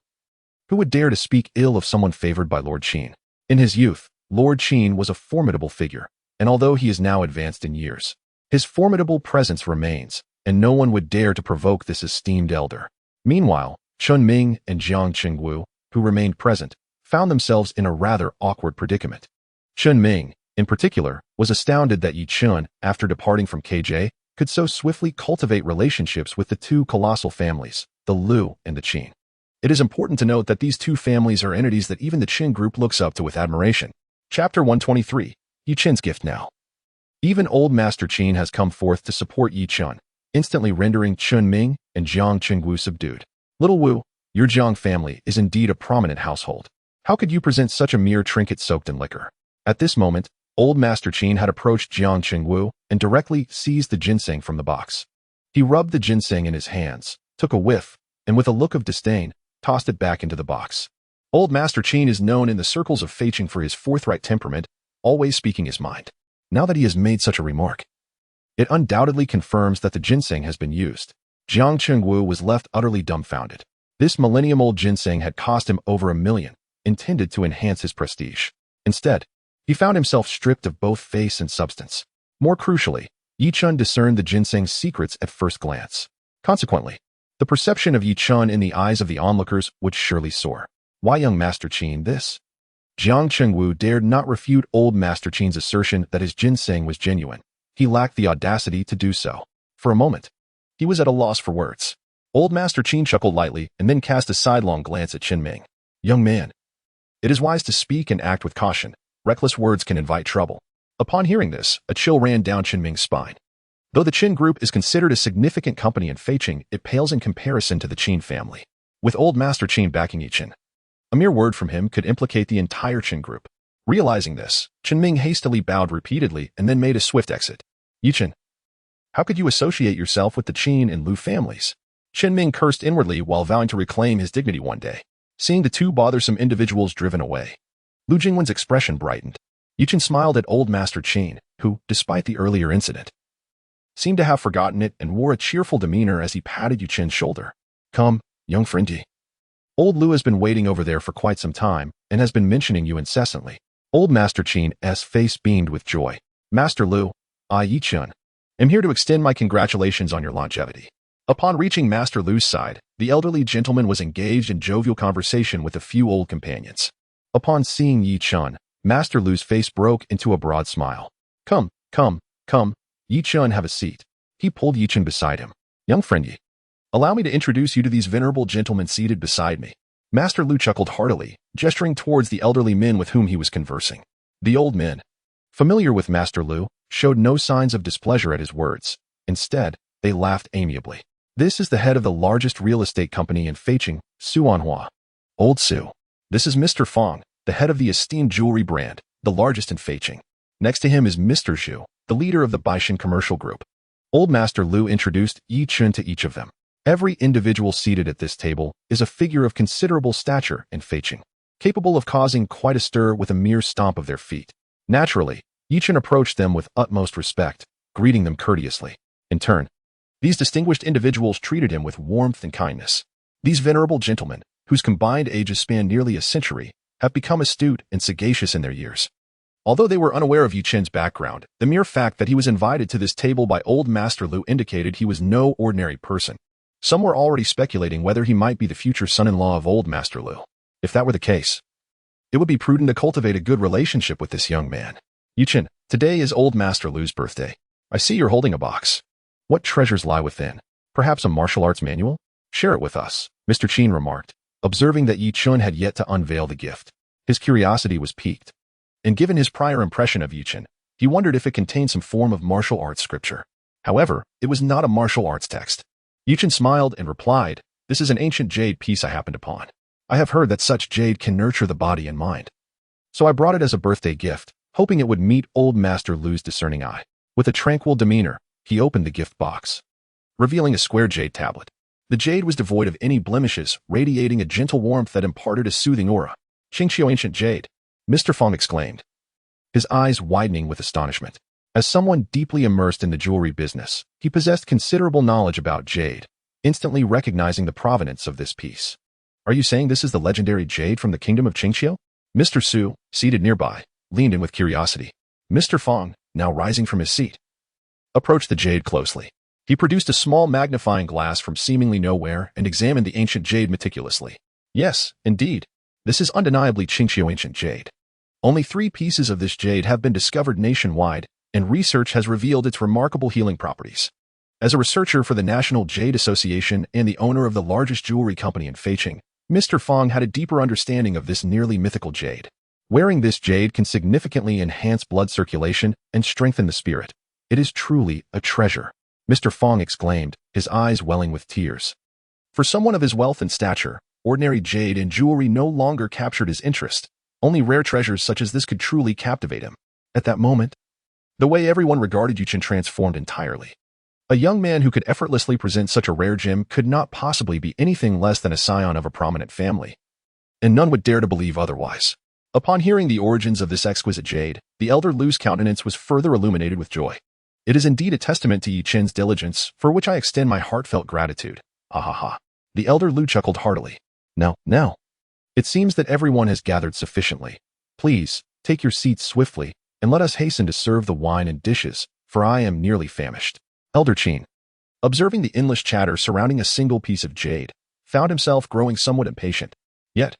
who would dare to speak ill of someone favored by Lord Qin? In his youth, Lord Qin was a formidable figure, and although he is now advanced in years, his formidable presence remains, and no one would dare to provoke this esteemed elder. Meanwhile, Chun Ming and Jiang Qingwu, who remained present, found themselves in a rather awkward predicament. Chun Ming, in particular, was astounded that Yi Chun, after departing from KJ, could so swiftly cultivate relationships with the two colossal families, the Lu and the Qin. It is important to note that these two families are entities that even the Qin group looks up to with admiration. Chapter 123, Yi Chen's Gift Now. Even old Master Qin has come forth to support Yi Chun, instantly rendering Chun Ming and Jiang Qingwu subdued. Little Wu, your Jiang family is indeed a prominent household. How could you present such a mere trinket soaked in liquor? At this moment, old Master Qin had approached Jiang Qingwu and directly seized the ginseng from the box. He rubbed the ginseng in his hands, took a whiff, and with a look of disdain, tossed it back into the box. Old Master Qin is known in the circles of Feiqing for his forthright temperament, always speaking his mind. Now that he has made such a remark, it undoubtedly confirms that the ginseng has been used. Jiang Qingwu was left utterly dumbfounded. This millennium-old ginseng had cost him over $1 million, intended to enhance his prestige. Instead, he found himself stripped of both face and substance. More crucially, Yi Chun discerned the ginseng's secrets at first glance. Consequently, the perception of Yi Chun in the eyes of the onlookers would surely soar. Why, young Master Qin, this? Jiang Qingwu dared not refute old Master Qin's assertion that his ginseng was genuine. He lacked the audacity to do so. For a moment, he was at a loss for words. Old Master Qin chuckled lightly and then cast a sidelong glance at Qin Ming. Young man, it is wise to speak and act with caution. Reckless words can invite trouble. Upon hearing this, a chill ran down Qin Ming's spine. Though the Qin group is considered a significant company in Feiqing, it pales in comparison to the Qin family. With old Master Qin backing Yi Chen, a mere word from him could implicate the entire Qin group. Realizing this, Qin Ming hastily bowed repeatedly and then made a swift exit. Yi Chen, how could you associate yourself with the Qin and Lu families? Qin Ming cursed inwardly while vowing to reclaim his dignity one day. Seeing the two bothersome individuals driven away, Lu Jingwen's expression brightened. Yi Chen smiled at old Master Qin, who, despite the earlier incident, seemed to have forgotten it and wore a cheerful demeanor as he patted Yi Chen's shoulder. Come, young friendy. Old Lu has been waiting over there for quite some time and has been mentioning you incessantly. Old Master Qin's face beamed with joy. Master Lu, I, Yi Chen, am here to extend my congratulations on your longevity. Upon reaching Master Lu's side, the elderly gentleman was engaged in jovial conversation with a few old companions. Upon seeing Yi Chen, Master Lu's face broke into a broad smile. Come, Yi Chen, have a seat. He pulled Yi Chen beside him. Young friendy, allow me to introduce you to these venerable gentlemen seated beside me. Master Lu chuckled heartily, gesturing towards the elderly men with whom he was conversing. The old men, familiar with Master Lu, showed no signs of displeasure at his words. Instead, they laughed amiably. This is the head of the largest real estate company in Feiqing, Su Anhua. Old Su. This is Mr. Fong, the head of the esteemed jewelry brand, the largest in Feiqing. Next to him is Mr. Zhu, the leader of the Baishan commercial group. Old Master Lu introduced Yi Chen to each of them. Every individual seated at this table is a figure of considerable stature in Feiqing, capable of causing quite a stir with a mere stomp of their feet. Naturally, Yi Chen approached them with utmost respect, greeting them courteously. In turn, these distinguished individuals treated him with warmth and kindness. These venerable gentlemen, whose combined ages span nearly a century, have become astute and sagacious in their years. Although they were unaware of Yi Chen's background, the mere fact that he was invited to this table by old Master Lu indicated he was no ordinary person. Some were already speculating whether he might be the future son-in-law of old Master Lu. If that were the case, it would be prudent to cultivate a good relationship with this young man. Yi Chen, today is old Master Lu's birthday. I see you're holding a box. What treasures lie within? Perhaps a martial arts manual? Share it with us, Mr. Qin remarked, observing that Yi Chen had yet to unveil the gift. His curiosity was piqued, and given his prior impression of Yi Chen, he wondered if it contained some form of martial arts scripture. However, it was not a martial arts text. Yi Chen smiled and replied, "This is an ancient jade piece I happened upon. I have heard that such jade can nurture the body and mind. So I brought it as a birthday gift, hoping it would meet old Master Lu's discerning eye." With a tranquil demeanor, he opened the gift box, revealing a square jade tablet. The jade was devoid of any blemishes, radiating a gentle warmth that imparted a soothing aura. Qingqiu ancient jade, Mr. Fong exclaimed, his eyes widening with astonishment. As someone deeply immersed in the jewelry business, he possessed considerable knowledge about jade, instantly recognizing the provenance of this piece. Are you saying this is the legendary jade from the kingdom of Qingqiu? Mr. Su, seated nearby, leaned in with curiosity. Mr. Fong, now rising from his seat, approached the jade closely. He produced a small magnifying glass from seemingly nowhere and examined the ancient jade meticulously. Yes, indeed. This is undeniably Qingqiu ancient jade. Only 3 pieces of this jade have been discovered nationwide, and research has revealed its remarkable healing properties. As a researcher for the National Jade Association and the owner of the largest jewelry company in Feiqing, Mr. Fong had a deeper understanding of this nearly mythical jade. Wearing this jade can significantly enhance blood circulation and strengthen the spirit. It is truly a treasure, Mr. Fong exclaimed, his eyes welling with tears. For someone of his wealth and stature, ordinary jade and jewelry no longer captured his interest. Only rare treasures such as this could truly captivate him. At that moment, the way everyone regarded Yuchen transformed entirely. A young man who could effortlessly present such a rare gem could not possibly be anything less than a scion of a prominent family, and none would dare to believe otherwise. Upon hearing the origins of this exquisite jade, the elder Lu's countenance was further illuminated with joy. It is indeed a testament to Yi Chen's diligence, for which I extend my heartfelt gratitude. Ha ha ha. The elder Lu chuckled heartily. Now. It seems that everyone has gathered sufficiently. Please, take your seats swiftly, and let us hasten to serve the wine and dishes, for I am nearly famished. Elder Qin, observing the endless chatter surrounding a single piece of jade, found himself growing somewhat impatient. Yet,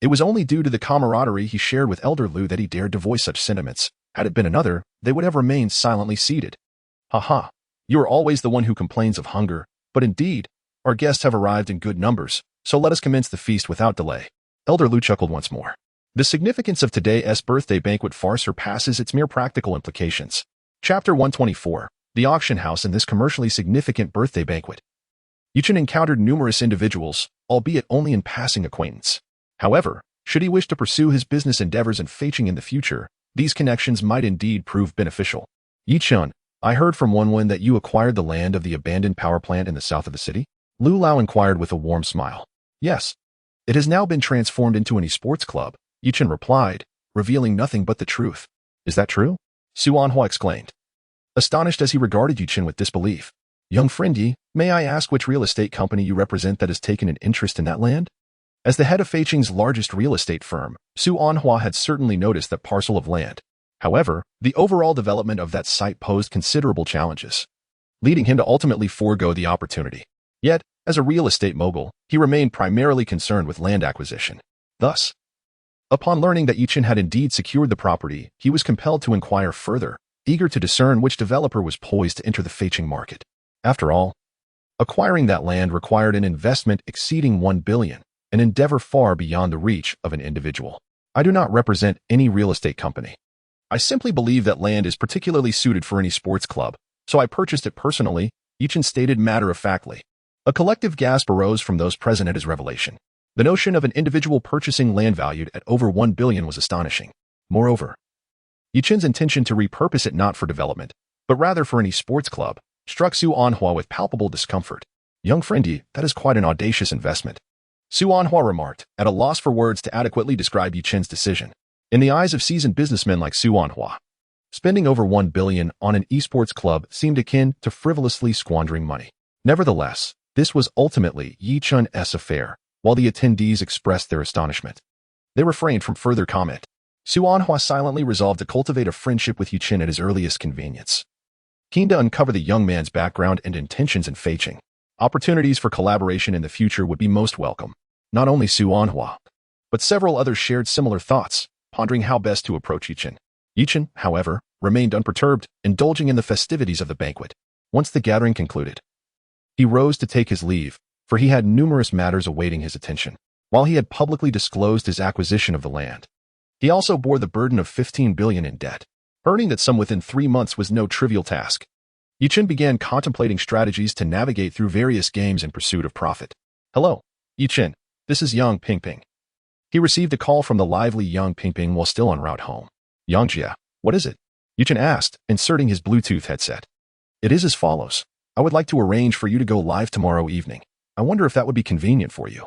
it was only due to the camaraderie he shared with Elder Lu that he dared to voice such sentiments. Had it been another, they would have remained silently seated. Ha! You are always the one who complains of hunger, but indeed, our guests have arrived in good numbers, so let us commence the feast without delay. Elder Lu chuckled once more. The significance of today's birthday banquet far surpasses its mere practical implications. Chapter 124. The auction house and this commercially significant birthday banquet. Yuchen encountered numerous individuals, albeit only in passing acquaintance. However, should he wish to pursue his business endeavors in Feiqing in the future, these connections might indeed prove beneficial. Yichen, I heard from Wenwen that you acquired the land of the abandoned power plant in the south of the city? Lu Lao inquired with a warm smile. Yes. It has now been transformed into an esports club, Yichen replied, revealing nothing but the truth. Is that true? Su Anhua exclaimed, astonished as he regarded Yuchen with disbelief. Young friend Yi, may I ask which real estate company you represent that has taken an interest in that land? As the head of Feiqing's largest real estate firm, Su Anhua had certainly noticed that parcel of land. However, the overall development of that site posed considerable challenges, leading him to ultimately forego the opportunity. Yet, as a real estate mogul, he remained primarily concerned with land acquisition. Thus, upon learning that Yichen had indeed secured the property, he was compelled to inquire further, eager to discern which developer was poised to enter the Feiqing market. After all, acquiring that land required an investment exceeding 1 billion, an endeavor far beyond the reach of an individual. I do not represent any real estate company. I simply believe that land is particularly suited for any sports club, so I purchased it personally, Yichen stated matter-of-factly. A collective gasp arose from those present at his revelation. The notion of an individual purchasing land valued at over 1 billion was astonishing. Moreover, Yichen's intention to repurpose it not for development, but rather for any sports club, struck Su Anhua with palpable discomfort. Young friendy, that is quite an audacious investment. Su Anhua remarked, at a loss for words to adequately describe Yichen's decision. In the eyes of seasoned businessmen like Su Anhua, spending over 1 billion on an esports club seemed akin to frivolously squandering money. Nevertheless, this was ultimately Yichen's affair. While the attendees expressed their astonishment, they refrained from further comment. Su Anhua silently resolved to cultivate a friendship with Yichen at his earliest convenience. Keen to uncover the young man's background and intentions in Feiqing, opportunities for collaboration in the future would be most welcome. Not only Su Anhua, but several others shared similar thoughts, pondering how best to approach Yichen. Yichen, however, remained unperturbed, indulging in the festivities of the banquet. Once the gathering concluded, he rose to take his leave, for he had numerous matters awaiting his attention. While he had publicly disclosed his acquisition of the land, he also bore the burden of 15 billion in debt. Earning that sum within 3 months was no trivial task. Yichen began contemplating strategies to navigate through various games in pursuit of profit. Hello, Yichen, this is Yang Pingping. He received a call from the lively Yang Pingping while still en route home. Yang Jia, what is it? Yichen asked, inserting his Bluetooth headset. It is as follows. I would like to arrange for you to go live tomorrow evening. I wonder if that would be convenient for you.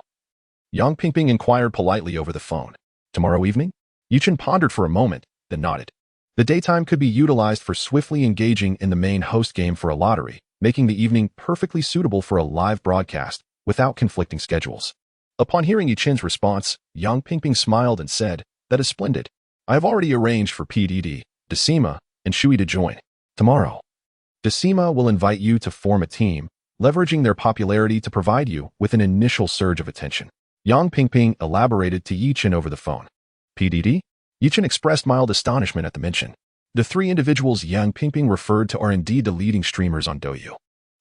Yang Pingping inquired politely over the phone. Tomorrow evening? Yuchen pondered for a moment, then nodded. The daytime could be utilized for swiftly engaging in the main host game for a lottery, making the evening perfectly suitable for a live broadcast without conflicting schedules. Upon hearing Yuchen's response, Yang Pingping smiled and said, "That is splendid. I have already arranged for PDD, Decima, and Shui to join. Tomorrow. Decima will invite you to form a team, leveraging their popularity to provide you with an initial surge of attention." Yang Pingping elaborated to Yuchen over the phone. PDD? Yuchen expressed mild astonishment at the mention. The three individuals Yang Pingping referred to are indeed the leading streamers on Douyu.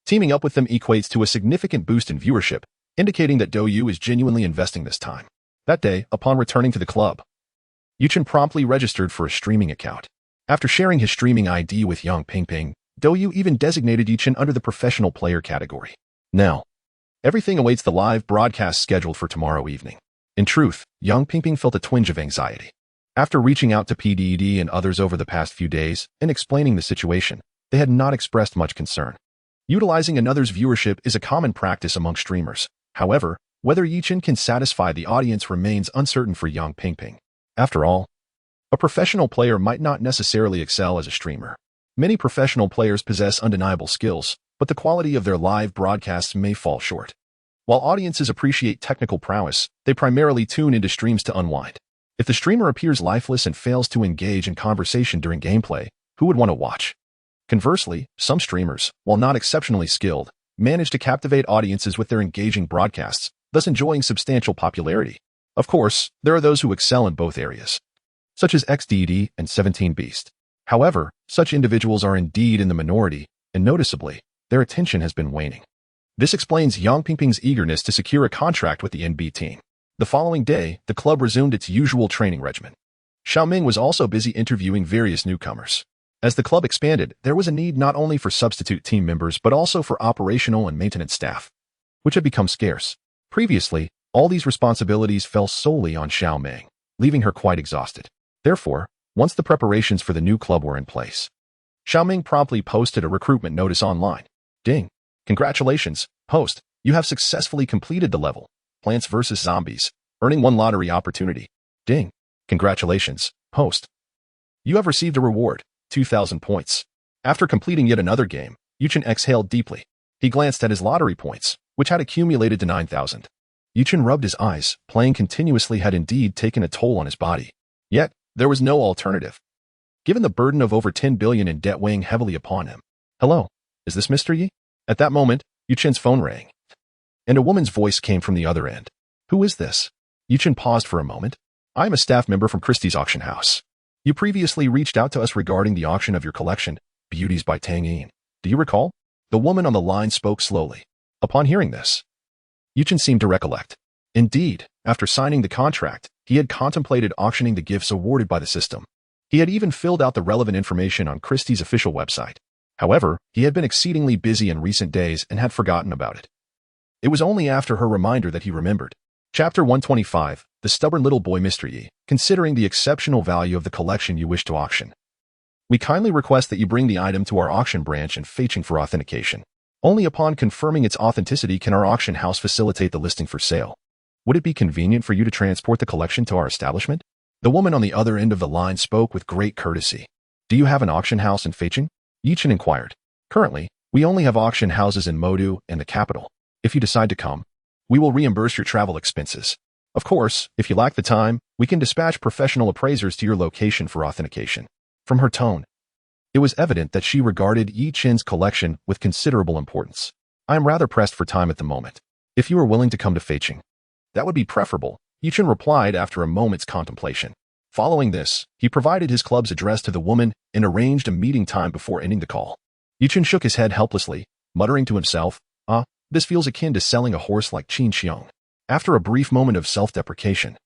Teaming up with them equates to a significant boost in viewership, indicating that Douyu is genuinely investing this time. That day, upon returning to the club, Yuchen promptly registered for a streaming account. After sharing his streaming ID with Yang Pingping, Douyu even designated Yuchen under the professional player category. Now, everything awaits the live broadcast scheduled for tomorrow evening. In truth, Yang Pingping felt a twinge of anxiety. After reaching out to PDD and others over the past few days and explaining the situation, they had not expressed much concern. Utilizing another's viewership is a common practice among streamers. However, whether Yuchen can satisfy the audience remains uncertain for Yang Pingping. After all, a professional player might not necessarily excel as a streamer. Many professional players possess undeniable skills, but the quality of their live broadcasts may fall short. While audiences appreciate technical prowess, they primarily tune into streams to unwind. If the streamer appears lifeless and fails to engage in conversation during gameplay, who would want to watch? Conversely, some streamers, while not exceptionally skilled, manage to captivate audiences with their engaging broadcasts, thus enjoying substantial popularity. Of course, there are those who excel in both areas, such as XDD and 17 Beast. However, such individuals are indeed in the minority, and noticeably, their attention has been waning. This explains Yang Pingping's eagerness to secure a contract with the NB team. The following day, the club resumed its usual training regimen. Xiaoming was also busy interviewing various newcomers. As the club expanded, there was a need not only for substitute team members but also for operational and maintenance staff, which had become scarce. Previously, all these responsibilities fell solely on Xiaoming, leaving her quite exhausted. Therefore, once the preparations for the new club were in place, Xiaoming promptly posted a recruitment notice online. Ding! Congratulations, host, you have successfully completed the level, Plants vs. Zombies, earning 1 lottery opportunity. Ding! Congratulations, host. You have received a reward, 2,000 points. After completing yet another game, Yuchen exhaled deeply. He glanced at his lottery points, which had accumulated to 9,000. Yuchen rubbed his eyes. Playing continuously had indeed taken a toll on his body. Yet, there was no alternative. Given the burden of over 10 billion in debt weighing heavily upon him. Hello, is this Mr. Yi? At that moment, Yuchen's phone rang, and a woman's voice came from the other end. Who is this? Yuchen paused for a moment. I am a staff member from Christie's auction house. You previously reached out to us regarding the auction of your collection, Beauties by Tang Yin. Do you recall? The woman on the line spoke slowly. Upon hearing this, Yuchen seemed to recollect. Indeed, after signing the contract, he had contemplated auctioning the gifts awarded by the system. He had even filled out the relevant information on Christie's official website. However, he had been exceedingly busy in recent days and had forgotten about it. It was only after her reminder that he remembered. Chapter 125, The Stubborn Little Boy Mr. Yi. Considering the exceptional value of the collection you wish to auction, we kindly request that you bring the item to our auction branch in Feiching for authentication. Only upon confirming its authenticity can our auction house facilitate the listing for sale. Would it be convenient for you to transport the collection to our establishment? The woman on the other end of the line spoke with great courtesy. Do you have an auction house in Feiching? Yuchen inquired. Currently, we only have auction houses in Modu and the capital. If you decide to come, we will reimburse your travel expenses. Of course, if you lack the time, we can dispatch professional appraisers to your location for authentication. From her tone, it was evident that she regarded Yuchen's collection with considerable importance. I am rather pressed for time at the moment. If you are willing to come to Feiching, that would be preferable, Yuchen replied after a moment's contemplation. Following this, he provided his club's address to the woman and arranged a meeting time before ending the call. Yuchen shook his head helplessly, muttering to himself, this feels akin to selling a horse like Qin Xiong. After a brief moment of self-deprecation,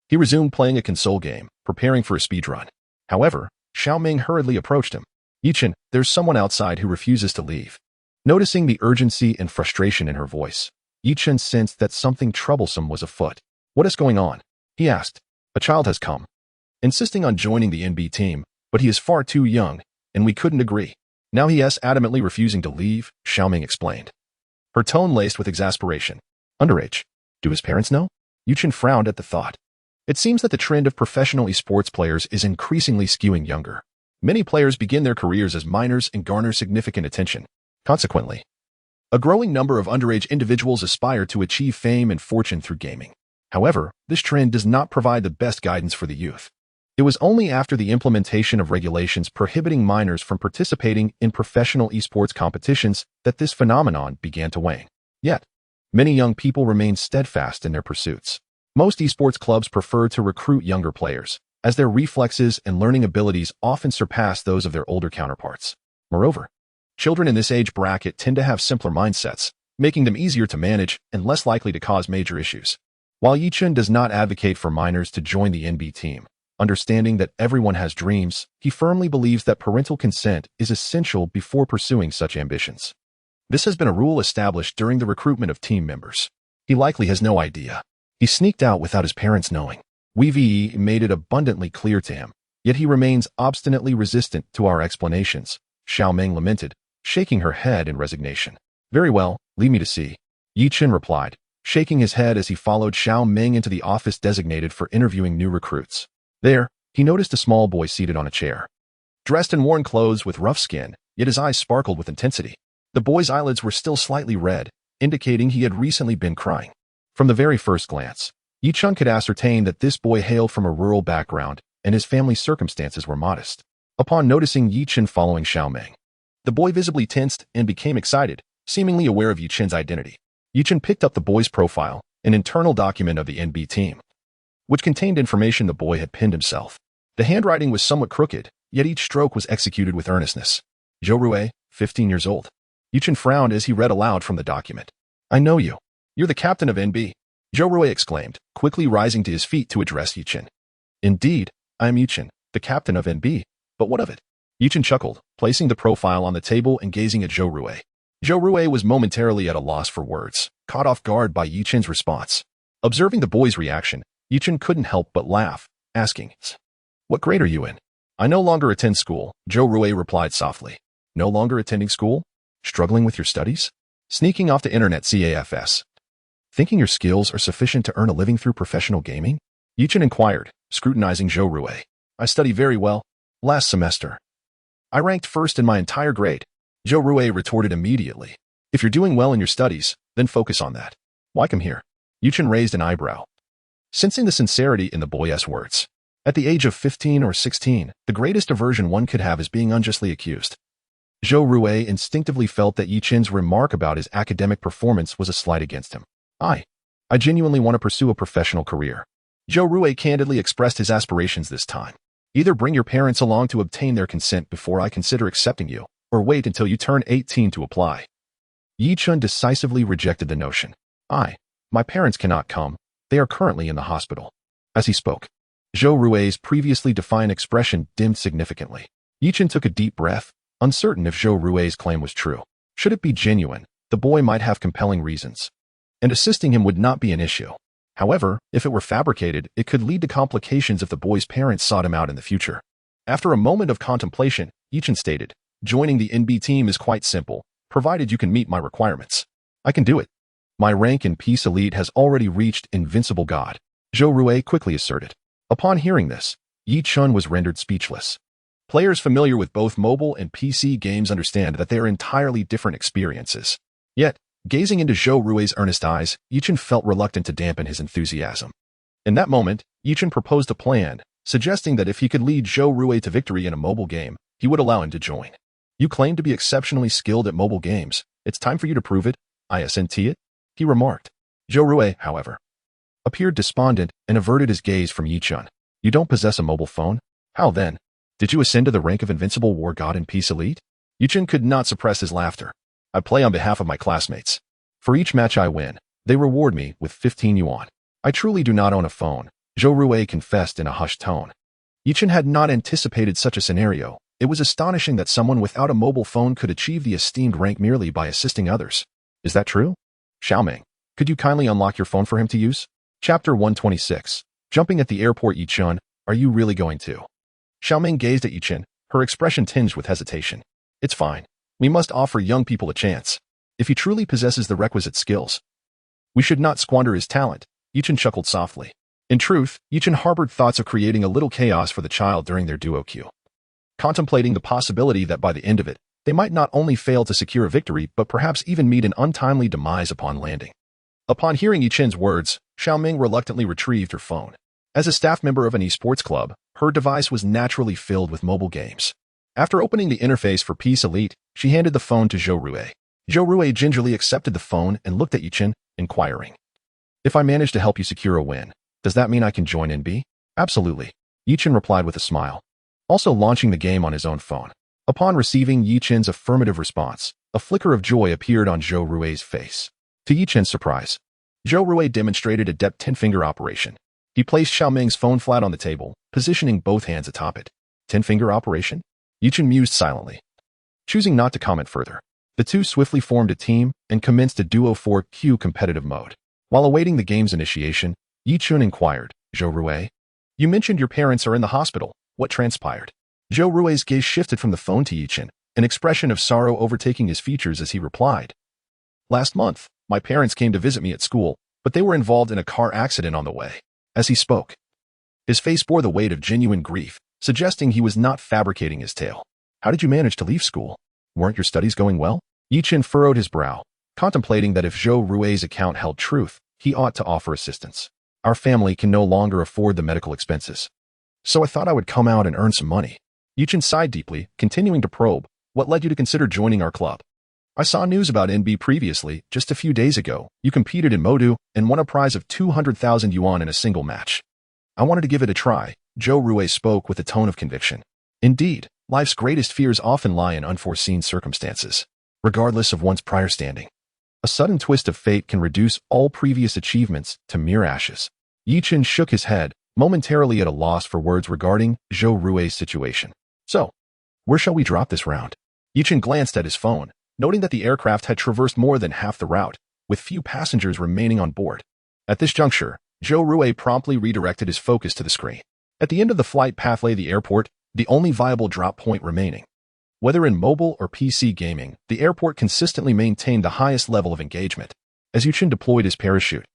he resumed playing a console game, preparing for a speedrun. However, Xiaoming hurriedly approached him. Yuchen, there's someone outside who refuses to leave. Noticing the urgency and frustration in her voice, Yuchen sensed that something troublesome was afoot. What is going on? He asked. A child has come, insisting on joining the NB team, but he is far too young, and we couldn't agree. Now he is adamantly refusing to leave, Xiaoming explained. Her tone laced with exasperation. Underage. Do his parents know? Yuchen frowned at the thought. It seems that the trend of professional esports players is increasingly skewing younger. Many players begin their careers as minors and garner significant attention. Consequently, a growing number of underage individuals aspire to achieve fame and fortune through gaming. However, this trend does not provide the best guidance for the youth. It was only after the implementation of regulations prohibiting minors from participating in professional esports competitions that this phenomenon began to wane. Yet, many young people remain steadfast in their pursuits. Most esports clubs prefer to recruit younger players, as their reflexes and learning abilities often surpass those of their older counterparts. Moreover, children in this age bracket tend to have simpler mindsets, making them easier to manage and less likely to cause major issues. While Yichun does not advocate for minors to join the NB team, understanding that everyone has dreams, he firmly believes that parental consent is essential before pursuing such ambitions. This has been a rule established during the recruitment of team members. He likely has no idea. He sneaked out without his parents knowing. We made it abundantly clear to him, yet he remains obstinately resistant to our explanations, Xiao Meng lamented, shaking her head in resignation. Very well, leave me to see, Yichun replied, shaking his head as he followed Xiao Meng into the office designated for interviewing new recruits. There, he noticed a small boy seated on a chair. Dressed in worn clothes with rough skin, yet his eyes sparkled with intensity. The boy's eyelids were still slightly red, indicating he had recently been crying. From the very first glance, Yichun could ascertain that this boy hailed from a rural background and his family's circumstances were modest. Upon noticing Yichun following Xiao Meng, the boy visibly tensed and became excited, seemingly aware of Yichun's identity. Yichun picked up the boy's profile, an internal document of the NB team, which contained information the boy had penned himself. The handwriting was somewhat crooked, yet each stroke was executed with earnestness. Zhou Rui, 15 years old. Yichun frowned as he read aloud from the document. I know you. You're the captain of NB, Zhou Rui exclaimed, quickly rising to his feet to address Yichun. Indeed, I am Yichun, the captain of NB, but what of it? Yichun chuckled, placing the profile on the table and gazing at Zhou Rui. Zhou Rui was momentarily at a loss for words, caught off guard by Yichun's response. Observing the boy's reaction, Yichun couldn't help but laugh, asking, What grade are you in? I no longer attend school, Zhou Rui replied softly. No longer attending school? Struggling with your studies? Sneaking off the internet CAFS? Thinking your skills are sufficient to earn a living through professional gaming? Yichun inquired, scrutinizing Zhou Rui. I study very well. Last semester, I ranked first in my entire grade. Zhou Rui retorted immediately. If you're doing well in your studies, then focus on that. Why come here? Yichun raised an eyebrow, sensing the sincerity in the boy's words. At the age of 15 or 16, the greatest aversion one could have is being unjustly accused. Zhou Rui instinctively felt that Yichun's remark about his academic performance was a slight against him. I genuinely want to pursue a professional career. Zhou Rui candidly expressed his aspirations this time. Either bring your parents along to obtain their consent before I consider accepting you, or wait until you turn 18 to apply. Yichun decisively rejected the notion. My parents cannot come. They are currently in the hospital. As he spoke, Zhou Rui's previously defiant expression dimmed significantly. Yichun took a deep breath, uncertain if Zhou Rui's claim was true. Should it be genuine, the boy might have compelling reasons, and assisting him would not be an issue. However, if it were fabricated, it could lead to complications if the boy's parents sought him out in the future. After a moment of contemplation, Yichun stated, joining the NB team is quite simple, provided you can meet my requirements. I can do it. My rank in Peace Elite has already reached Invincible God, Zhou Rui quickly asserted. Upon hearing this, Yichun was rendered speechless. Players familiar with both mobile and PC games understand that they are entirely different experiences. Yet, gazing into Zhou Rui's earnest eyes, Yichun felt reluctant to dampen his enthusiasm. In that moment, Yichun proposed a plan, suggesting that if he could lead Zhou Rui to victory in a mobile game, he would allow him to join. You claim to be exceptionally skilled at mobile games. It's time for you to prove it. Isn't it? He remarked. Zhou Rui, however, appeared despondent and averted his gaze from Yichun. You don't possess a mobile phone? How then? Did you ascend to the rank of Invincible War God in Peace Elite? Yichun could not suppress his laughter. I play on behalf of my classmates. For each match I win, they reward me with 15 yuan. I truly do not own a phone, Zhou Rui confessed in a hushed tone. Yichun had not anticipated such a scenario. It was astonishing that someone without a mobile phone could achieve the esteemed rank merely by assisting others. Is that true? Xiao Meng, could you kindly unlock your phone for him to use? Chapter 126. Jumping at the airport. Yichun, are you really going to? Xiao Meng gazed at Yichun, her expression tinged with hesitation. It's fine. We must offer young people a chance. If he truly possesses the requisite skills, we should not squander his talent. Yichun chuckled softly. In truth, Yichen harbored thoughts of creating a little chaos for the child during their duo queue, contemplating the possibility that by the end of it, they might not only fail to secure a victory but perhaps even meet an untimely demise upon landing. Upon hearing Yichen's words, Xiaoming reluctantly retrieved her phone. As a staff member of an esports club, her device was naturally filled with mobile games. After opening the interface for Peace Elite, she handed the phone to Zhou Rui. Zhou Rui gingerly accepted the phone and looked at Yichen, inquiring, "If I manage to help you secure a win, does that mean I can join NB?" "Absolutely," Yichen replied with a smile, also launching the game on his own phone. Upon receiving Yichen's affirmative response, a flicker of joy appeared on Zhou Rui's face. To Yichen's surprise, Zhou Rui demonstrated a deft 10-finger operation. He placed Xiaoming's phone flat on the table, positioning both hands atop it. 10-finger operation? Yichen mused silently. Choosing not to comment further, the two swiftly formed a team and commenced a Duo 4Q competitive mode. While awaiting the game's initiation, Yichen inquired, "Zhou Rui, you mentioned your parents are in the hospital. What transpired?" Zhou Rui's gaze shifted from the phone to Yichen, an expression of sorrow overtaking his features as he replied, "Last month, my parents came to visit me at school, but they were involved in a car accident on the way." As he spoke, his face bore the weight of genuine grief, suggesting he was not fabricating his tale. "How did you manage to leave school? Weren't your studies going well?" Yichen furrowed his brow, contemplating that if Zhou Rui's account held truth, he ought to offer assistance. "Our family can no longer afford the medical expenses, so I thought I would come out and earn some money." Yichen sighed deeply, continuing to probe, "What led you to consider joining our club?" "I saw news about NB previously, just a few days ago. You competed in Modu and won a prize of 200,000 yuan in a single match. I wanted to give it a try." Zhou Rui spoke with a tone of conviction. Indeed, life's greatest fears often lie in unforeseen circumstances, regardless of one's prior standing. A sudden twist of fate can reduce all previous achievements to mere ashes. Yichen shook his head, momentarily at a loss for words regarding Zhou Rui's situation. "So, where shall we drop this round?" Yichen glanced at his phone, noting that the aircraft had traversed more than half the route, with few passengers remaining on board. At this juncture, Zhou Rui promptly redirected his focus to the screen. At the end of the flight path lay the airport, the only viable drop point remaining. Whether in mobile or PC gaming, the airport consistently maintained the highest level of engagement. As Yichen deployed his parachute,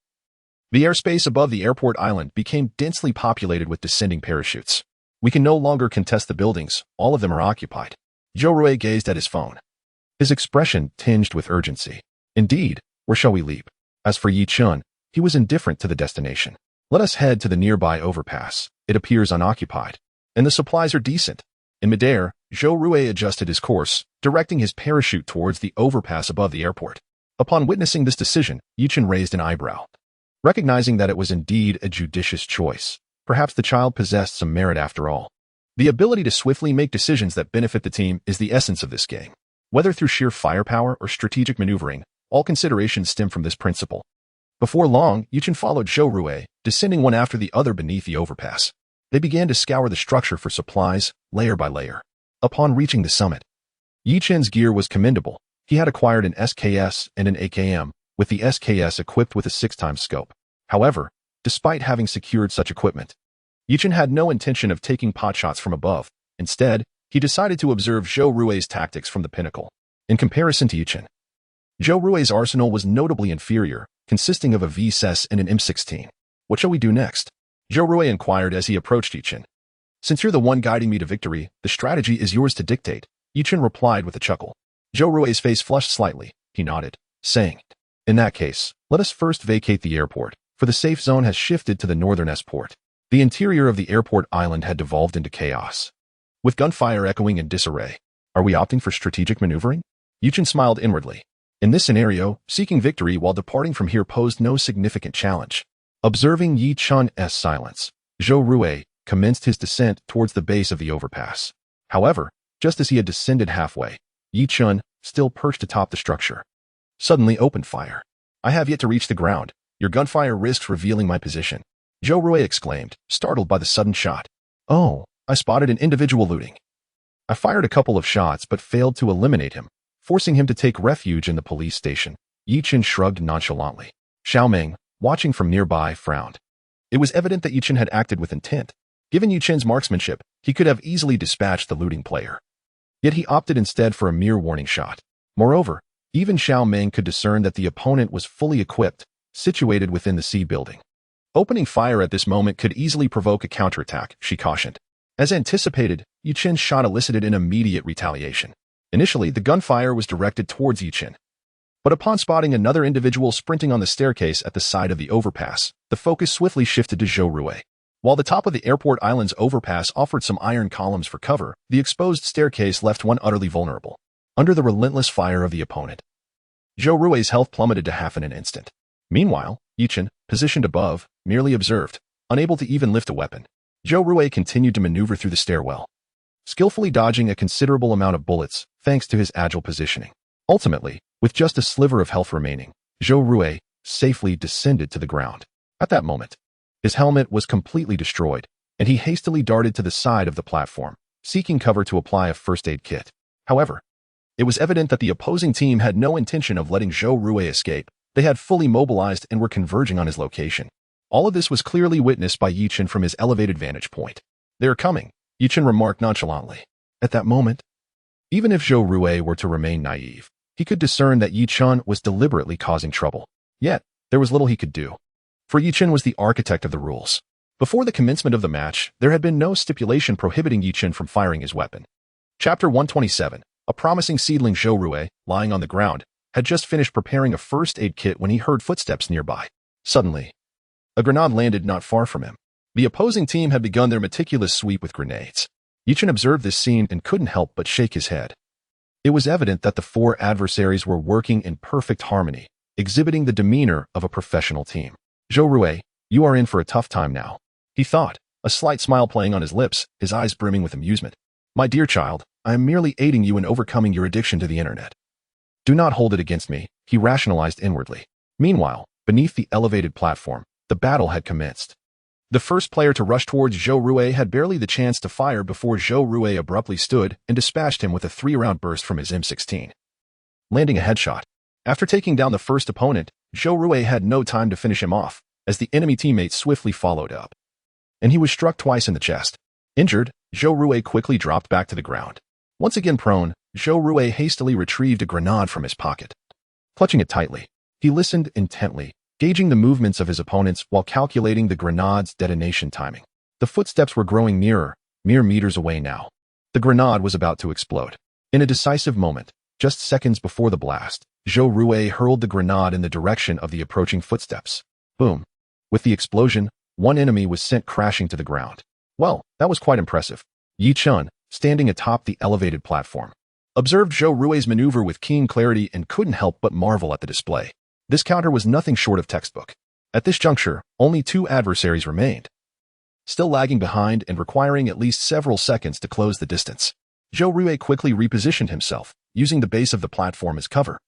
the airspace above the airport island became densely populated with descending parachutes. "We can no longer contest the buildings, all of them are occupied." Zhou Rui gazed at his phone, his expression tinged with urgency. "Indeed, where shall we leap?" As for Yichen, he was indifferent to the destination. "Let us head to the nearby overpass. It appears unoccupied, and the supplies are decent." In midair, Zhou Rui adjusted his course, directing his parachute towards the overpass above the airport. Upon witnessing this decision, Yichen raised an eyebrow. Recognizing that it was indeed a judicious choice, perhaps the child possessed some merit after all. The ability to swiftly make decisions that benefit the team is the essence of this game. Whether through sheer firepower or strategic maneuvering, all considerations stem from this principle. Before long, Yichen followed Zhou Rui, descending one after the other beneath the overpass. They began to scour the structure for supplies, layer by layer. Upon reaching the summit, Yichen's gear was commendable. He had acquired an SKS and an AKM, with the SKS equipped with a 6x scope. However, despite having secured such equipment, Yichen had no intention of taking potshots from above. Instead, he decided to observe Zhou Rui's tactics from the pinnacle. In comparison to Yichen, Zhou Rui's arsenal was notably inferior, consisting of a VSS and an M16. "What shall we do next?" Zhou Rui inquired as he approached Yichen. "Since you're the one guiding me to victory, the strategy is yours to dictate," Yichen replied with a chuckle. Zhou Rui's face flushed slightly. He nodded, saying, "In that case, let us first vacate the airport, for the safe zone has shifted to the northern S-port." The interior of the airport island had devolved into chaos, with gunfire echoing in disarray. "Are we opting for strategic maneuvering?" Yichen smiled inwardly. In this scenario, seeking victory while departing from here posed no significant challenge. Observing Yichen's silence, Zhou Rui commenced his descent towards the base of the overpass. However, just as he had descended halfway, Yichen, still perched atop the structure, suddenly opened fire. "I have yet to reach the ground. Your gunfire risks revealing my position," Zhou Rui exclaimed, startled by the sudden shot. "Oh, I spotted an individual looting. I fired a couple of shots but failed to eliminate him, forcing him to take refuge in the police station." Yichen shrugged nonchalantly. Xiaoming, watching from nearby, frowned. It was evident that Yichen had acted with intent. Given Yichen's marksmanship, he could have easily dispatched the looting player. Yet he opted instead for a mere warning shot. Moreover, even Xiaoming could discern that the opponent was fully equipped, situated within the C building. Opening fire at this moment could easily provoke a counterattack, she cautioned. As anticipated, Yichin's shot elicited an immediate retaliation. Initially, the gunfire was directed towards Yichin. But upon spotting another individual sprinting on the staircase at the side of the overpass, the focus swiftly shifted to Zhou Rui. While the top of the airport island's overpass offered some iron columns for cover, the exposed staircase left one utterly vulnerable. Under the relentless fire of the opponent, Zhou Rui's health plummeted to half in an instant. Meanwhile, Yichin, positioned above, merely observed, unable to even lift a weapon. Zhou Rui continued to maneuver through the stairwell, skillfully dodging a considerable amount of bullets thanks to his agile positioning. Ultimately, with just a sliver of health remaining, Zhou Rui safely descended to the ground. At that moment, his helmet was completely destroyed, and he hastily darted to the side of the platform, seeking cover to apply a first aid kit. However, it was evident that the opposing team had no intention of letting Zhou Rui escape. They had fully mobilized and were converging on his location. All of this was clearly witnessed by Yichin from his elevated vantage point. "They are coming," Yichin remarked nonchalantly. At that moment, even if Zhou Rui were to remain naive, he could discern that Yichin was deliberately causing trouble. Yet, there was little he could do. For Yichin was the architect of the rules. Before the commencement of the match, there had been no stipulation prohibiting Yichin from firing his weapon. Chapter 127. A promising seedling Zhou Rui, lying on the ground, had just finished preparing a first aid kit when he heard footsteps nearby. Suddenly, a grenade landed not far from him. The opposing team had begun their meticulous sweep with grenades. Yichin observed this scene and couldn't help but shake his head. It was evident that the four adversaries were working in perfect harmony, exhibiting the demeanor of a professional team. "Zhou Rui, you are in for a tough time now," he thought, a slight smile playing on his lips, his eyes brimming with amusement. "My dear child, I am merely aiding you in overcoming your addiction to the internet. Do not hold it against me," he rationalized inwardly. Meanwhile, beneath the elevated platform, the battle had commenced. The first player to rush towards Zhou Rui had barely the chance to fire before Zhou Rui abruptly stood and dispatched him with a 3-round burst from his M16, landing a headshot. After taking down the first opponent, Zhou Rui had no time to finish him off, as the enemy teammate swiftly followed up, and he was struck twice in the chest. Injured, Zhou Rui quickly dropped back to the ground. Once again prone, Zhou Rui hastily retrieved a grenade from his pocket. Clutching it tightly, he listened intently, gauging the movements of his opponents while calculating the grenade's detonation timing. The footsteps were growing nearer, mere meters away now. The grenade was about to explode. In a decisive moment, just seconds before the blast, Zhou Rui hurled the grenade in the direction of the approaching footsteps. Boom. With the explosion, one enemy was sent crashing to the ground. Well, that was quite impressive. Yichin, standing atop the elevated platform, observed Zhou Rui's maneuver with keen clarity and couldn't help but marvel at the display. This counter was nothing short of textbook. At this juncture, only 2 adversaries remained, still lagging behind and requiring at least several seconds to close the distance. Zhou Rui quickly repositioned himself, using the base of the platform as cover,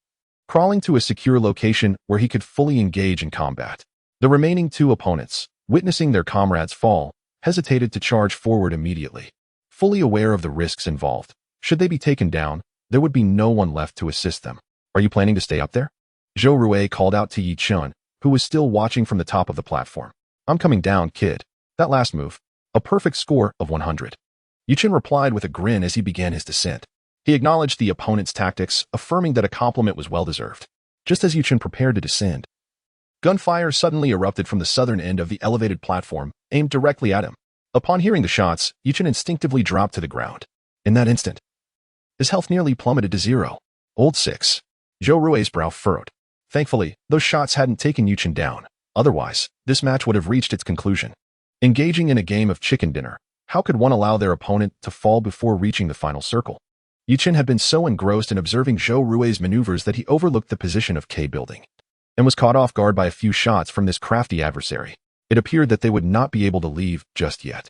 crawling to a secure location where he could fully engage in combat. The remaining 2 opponents, witnessing their comrades fall, hesitated to charge forward immediately. Fully aware of the risks involved, should they be taken down, there would be no one left to assist them. "Are you planning to stay up there?" Zhou Rui called out to Yichin, who was still watching from the top of the platform. "I'm coming down, kid. That last move, a perfect score of 100. Yichin replied with a grin as he began his descent. He acknowledged the opponent's tactics, affirming that a compliment was well-deserved. Just as Yichin prepared to descend, gunfire suddenly erupted from the southern end of the elevated platform, aimed directly at him. Upon hearing the shots, Yichin instinctively dropped to the ground. In that instant, his health nearly plummeted to 0. Old 6. Zhou Rui's brow furrowed. Thankfully, those shots hadn't taken Yichin down. Otherwise, this match would have reached its conclusion. Engaging in a game of chicken dinner, how could one allow their opponent to fall before reaching the final circle? Yichin had been so engrossed in observing Zhou Rui's maneuvers that he overlooked the position of K building, and was caught off guard by a few shots from this crafty adversary. It appeared that they would not be able to leave just yet.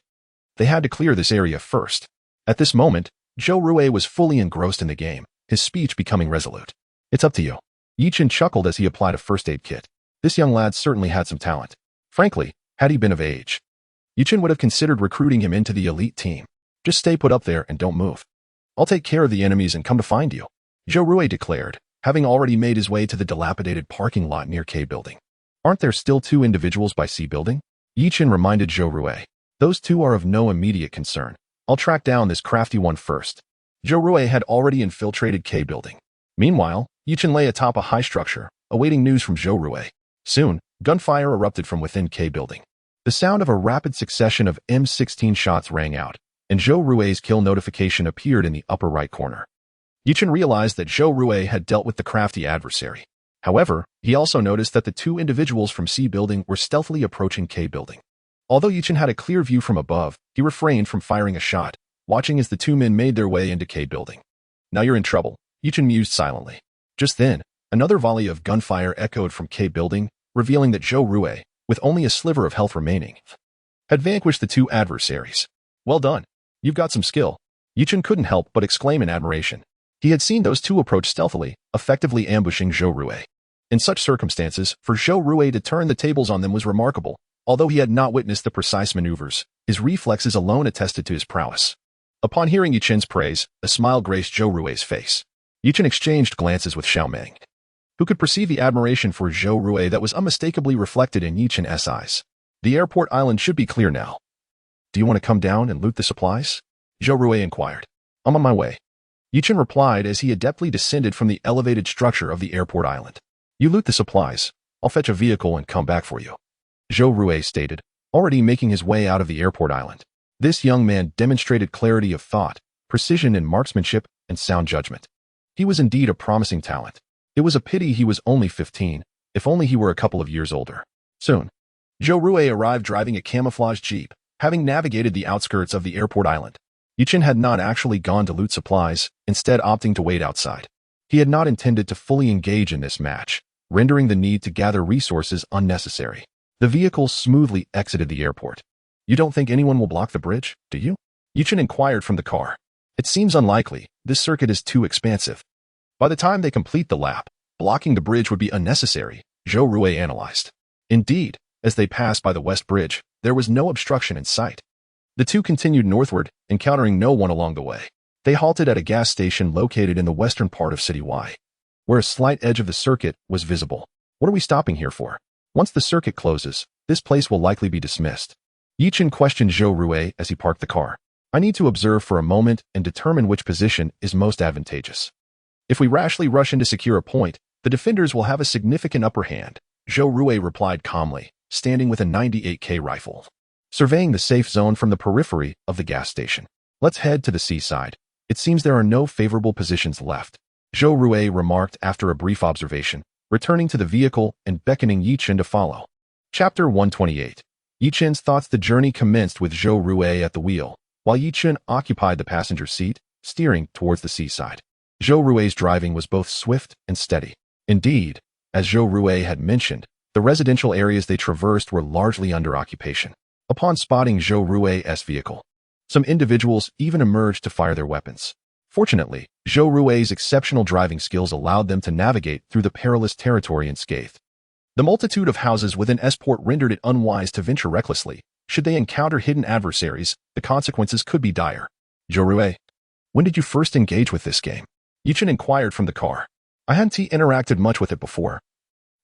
They had to clear this area first. At this moment, Zhou Rui was fully engrossed in the game, his speech becoming resolute. "It's up to you." Yichin chuckled as he applied a first aid kit. This young lad certainly had some talent. Frankly, had he been of age, Yichin would have considered recruiting him into the elite team. "Just stay put up there and don't move. I'll take care of the enemies and come to find you," Zhou Rui declared, having already made his way to the dilapidated parking lot near K building. "Aren't there still 2 individuals by C building?" Yichin reminded Zhou Rui. "Those 2 are of no immediate concern. I'll track down this crafty one first." Zhou Rui had already infiltrated K building. Meanwhile, Yichin lay atop a high structure, awaiting news from Zhou Rui. Soon, gunfire erupted from within K building. The sound of a rapid succession of M16 shots rang out, and Zhou Rui's kill notification appeared in the upper right corner. Yichen realized that Zhou Rui had dealt with the crafty adversary. However, he also noticed that the two individuals from C building were stealthily approaching K building. Although Yichen had a clear view from above, he refrained from firing a shot, watching as the two men made their way into K building. "Now you're in trouble," Yichen mused silently. Just then, another volley of gunfire echoed from K building, revealing that Zhou Rui, with only a sliver of health remaining, had vanquished the two adversaries. "Well done. You've got some skill." Yichen couldn't help but exclaim in admiration. He had seen those two approach stealthily, effectively ambushing Zhou Rui. In such circumstances, for Zhou Rui to turn the tables on them was remarkable. Although he had not witnessed the precise maneuvers, his reflexes alone attested to his prowess. Upon hearing Yichen's praise, a smile graced Zhou Rui's face. Yichen exchanged glances with Xiaomeng, who could perceive the admiration for Zhou Rui that was unmistakably reflected in Yichen's eyes. "The airport island should be clear now. Do you want to come down and loot the supplies?" Zhou Rui inquired. "I'm on my way," Yichen replied as he adeptly descended from the elevated structure of the airport island. "You loot the supplies. I'll fetch a vehicle and come back for you," Zhou Rui stated, already making his way out of the airport island. This young man demonstrated clarity of thought, precision in marksmanship, and sound judgment. He was indeed a promising talent. It was a pity he was only 15, if only he were a couple of years older. Soon, Zhou Rui arrived driving a camouflage jeep, having navigated the outskirts of the airport island. Yichen had not actually gone to loot supplies, instead opting to wait outside. He had not intended to fully engage in this match, rendering the need to gather resources unnecessary. The vehicle smoothly exited the airport. "You don't think anyone will block the bridge, do you?" Yichen inquired from the car. "It seems unlikely. This circuit is too expansive. By the time they complete the lap, blocking the bridge would be unnecessary," Zhou Rui analyzed. Indeed, as they passed by the West Bridge, there was no obstruction in sight. The two continued northward, encountering no one along the way. They halted at a gas station located in the western part of City Y, where a slight edge of the circuit was visible. "What are we stopping here for? Once the circuit closes, this place will likely be dismissed." Yichen questioned Zhou Rui as he parked the car. "I need to observe for a moment and determine which position is most advantageous. If we rashly rush in to secure a point, the defenders will have a significant upper hand," Zhou Rui replied calmly, standing with a 98K rifle, surveying the safe zone from the periphery of the gas station. "Let's head to the seaside. It seems there are no favorable positions left," Zhou Rui remarked after a brief observation, returning to the vehicle and beckoning Yichen to follow. Chapter 128. Yichen's thoughts. The journey commenced with Zhou Rui at the wheel, while Yichen occupied the passenger seat, steering towards the seaside. Zhou Rui's driving was both swift and steady. Indeed, as Zhou Rui had mentioned, the residential areas they traversed were largely under occupation. Upon spotting Zhou Rui's vehicle, some individuals even emerged to fire their weapons. Fortunately, Zhou Rui's exceptional driving skills allowed them to navigate through the perilous territory unscathed. The multitude of houses within Esports rendered it unwise to venture recklessly. Should they encounter hidden adversaries, the consequences could be dire. "Zhou Rui, when did you first engage with this game?" Yichen inquired from the car. "I hadn't interacted much with it before,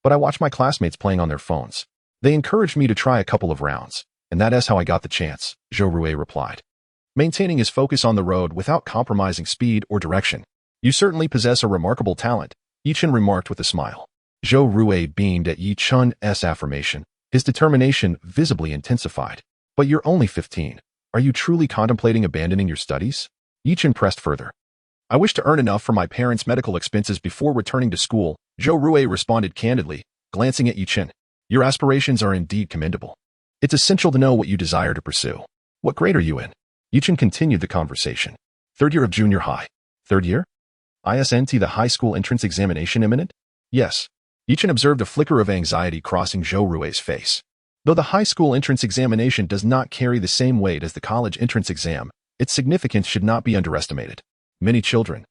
but I watched my classmates playing on their phones. They encouraged me to try a couple of rounds, and that is how I got the chance," Zhou Rui replied, maintaining his focus on the road without compromising speed or direction. "You certainly possess a remarkable talent," Yichen remarked with a smile. Zhou Rui beamed at Yichen's affirmation, his determination visibly intensified. "But you're only 15. Are you truly contemplating abandoning your studies?" Yichen pressed further. "I wish to earn enough for my parents' medical expenses before returning to school," Zhou Rui responded candidly, glancing at Yichen. "Your aspirations are indeed commendable. It's essential to know what you desire to pursue. What grade are you in?" Yichen continued the conversation. "Third year of junior high." "Third year? Isn't the high school entrance examination imminent?" "Yes." Yichen observed a flicker of anxiety crossing Zhou Rui's face. Though the high school entrance examination does not carry the same weight as the college entrance exam, its significance should not be underestimated. Many children,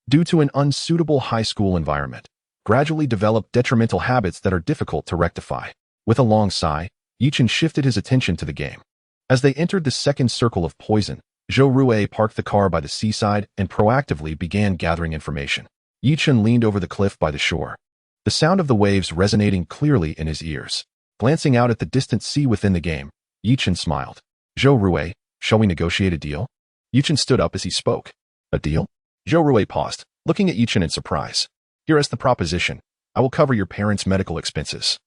due to an unsuitable high school environment, gradually develop detrimental habits that are difficult to rectify. With a long sigh, Yichen shifted his attention to the game. As they entered the second circle of poison, Zhou Rui parked the car by the seaside and proactively began gathering information. Yichen leaned over the cliff by the shore, the sound of the waves resonating clearly in his ears. Glancing out at the distant sea within the game, Yichen smiled. "Zhou Rui, shall we negotiate a deal?" Yichen stood up as he spoke. "A deal?" Zhou Rui paused, looking at Yichen in surprise. "Here is the proposition. I will cover your parents' medical expenses,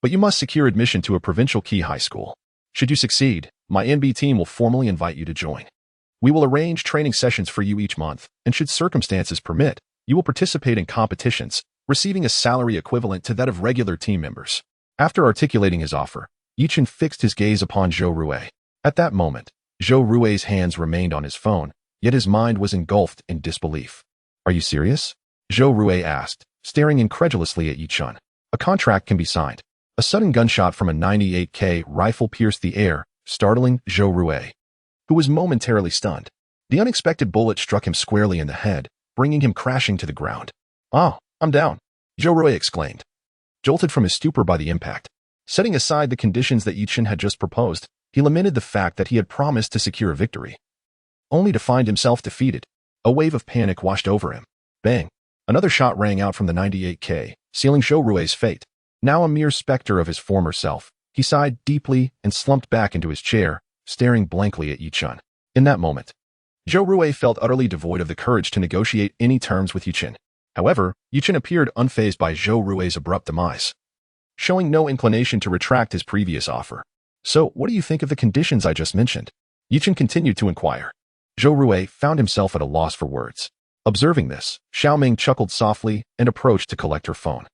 but you must secure admission to a provincial key high school. Should you succeed, my NB team will formally invite you to join. We will arrange training sessions for you each month, and should circumstances permit, you will participate in competitions, receiving a salary equivalent to that of regular team members. After articulating his offer, Yichen fixed his gaze upon Zhou Rui. At that moment, Zhou Rui's hands remained on his phone, yet his mind was engulfed in disbelief. Are you serious? Zhou Rui asked, staring incredulously at Yichen. A contract can be signed. A sudden gunshot from a 98K rifle pierced the air, startling Zhou Rui, who was momentarily stunned. The unexpected bullet struck him squarely in the head, bringing him crashing to the ground. "Oh, I'm down," Zhou Rui exclaimed, jolted from his stupor by the impact. Setting aside the conditions that Yichen had just proposed, he lamented the fact that he had promised to secure a victory, only to find himself defeated. A wave of panic washed over him. Bang! Another shot rang out from the 98K, sealing Zhou Rui's fate. Now a mere specter of his former self, he sighed deeply and slumped back into his chair, staring blankly at Yichen. In that moment, Zhou Rui felt utterly devoid of the courage to negotiate any terms with Yichen. However, Yichen appeared unfazed by Zhou Rui's abrupt demise, showing no inclination to retract his previous offer. "So, what do you think of the conditions I just mentioned?" Yichen continued to inquire. Zhou Rui found himself at a loss for words. Observing this, Xiaoming chuckled softly and approached to collect her phone.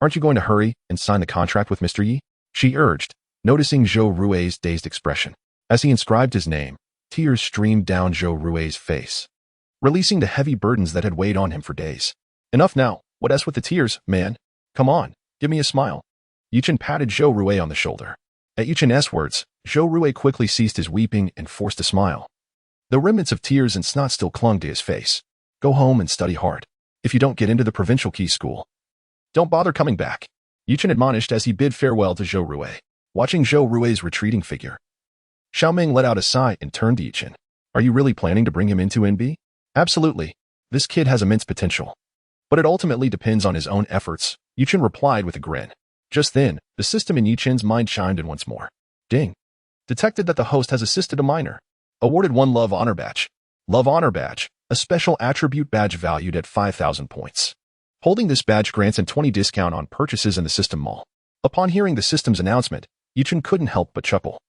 "Aren't you going to hurry and sign the contract with Mr. Yi?" she urged, noticing Zhou Rui's dazed expression. As he inscribed his name, tears streamed down Zhou Rui's face, releasing the heavy burdens that had weighed on him for days. "Enough now. What else with the tears, man? Come on, give me a smile." Yichen patted Zhou Rui on the shoulder. At Yichen's words, Zhou Rui quickly ceased his weeping and forced a smile. The remnants of tears and snot still clung to his face. "Go home and study hard. If you don't get into the provincial key school, don't bother coming back," Yichen admonished as he bid farewell to Zhou Rui. Watching Zhou Rui's retreating figure, Xiaoming let out a sigh and turned to Yichen. "Are you really planning to bring him into NB?" "Absolutely. This kid has immense potential. But it ultimately depends on his own efforts," Yichen replied with a grin. Just then, the system in Yichen's mind chimed in once more. Ding. Detected that the host has assisted a minor. Awarded 1 Love Honor Badge. Love Honor Badge, a special attribute badge valued at 5,000 points. Holding this badge grants a 20% discount on purchases in the system mall. Upon hearing the system's announcement, Yichen couldn't help but chuckle,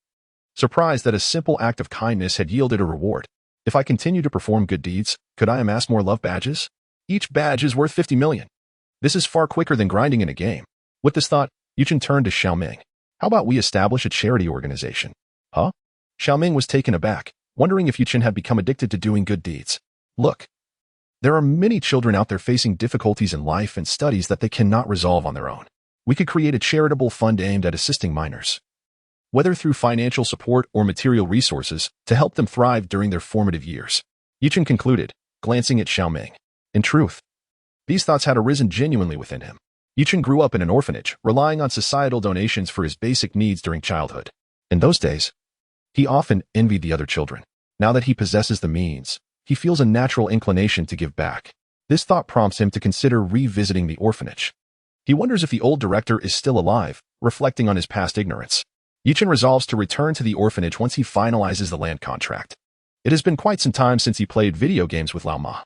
surprised that a simple act of kindness had yielded a reward. If I continue to perform good deeds, could I amass more love badges? Each badge is worth 50 million. This is far quicker than grinding in a game. With this thought, Yichen turned to Xiaoming. How about we establish a charity organization? Huh? Xiaoming was taken aback, wondering if Yichen had become addicted to doing good deeds. Look, there are many children out there facing difficulties in life and studies that they cannot resolve on their own. We could create a charitable fund aimed at assisting minors, whether through financial support or material resources, to help them thrive during their formative years. Yichen concluded, glancing at Xiaoming. In truth, these thoughts had arisen genuinely within him. Yichen grew up in an orphanage, relying on societal donations for his basic needs during childhood. In those days, he often envied the other children. Now that he possesses the means, he feels a natural inclination to give back. This thought prompts him to consider revisiting the orphanage. He wonders if the old director is still alive, reflecting on his past ignorance. Yichen resolves to return to the orphanage once he finalizes the land contract. It has been quite some time since he played video games with Lao Ma.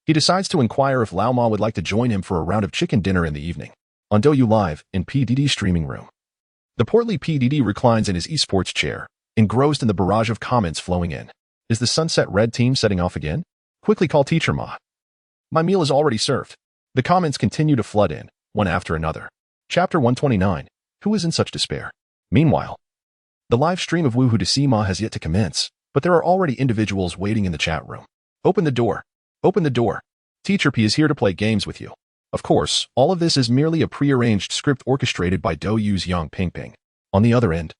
He decides to inquire if Lao Ma would like to join him for a round of chicken dinner in the evening. On Douyu Live, in PDD's streaming room, the portly PDD reclines in his esports chair, engrossed in the barrage of comments flowing in. Is the Sunset Red team setting off again? Quickly call Teacher Ma. My meal is already served. The comments continue to flood in, one after another. Chapter 129. Who is in such despair? Meanwhile, the live stream of Woohoo to See Ma has yet to commence, but there are already individuals waiting in the chat room. Open the door. Open the door. Teacher P is here to play games with you. Of course, all of this is merely a prearranged script orchestrated by Douyu's Yang Pingping. On the other end,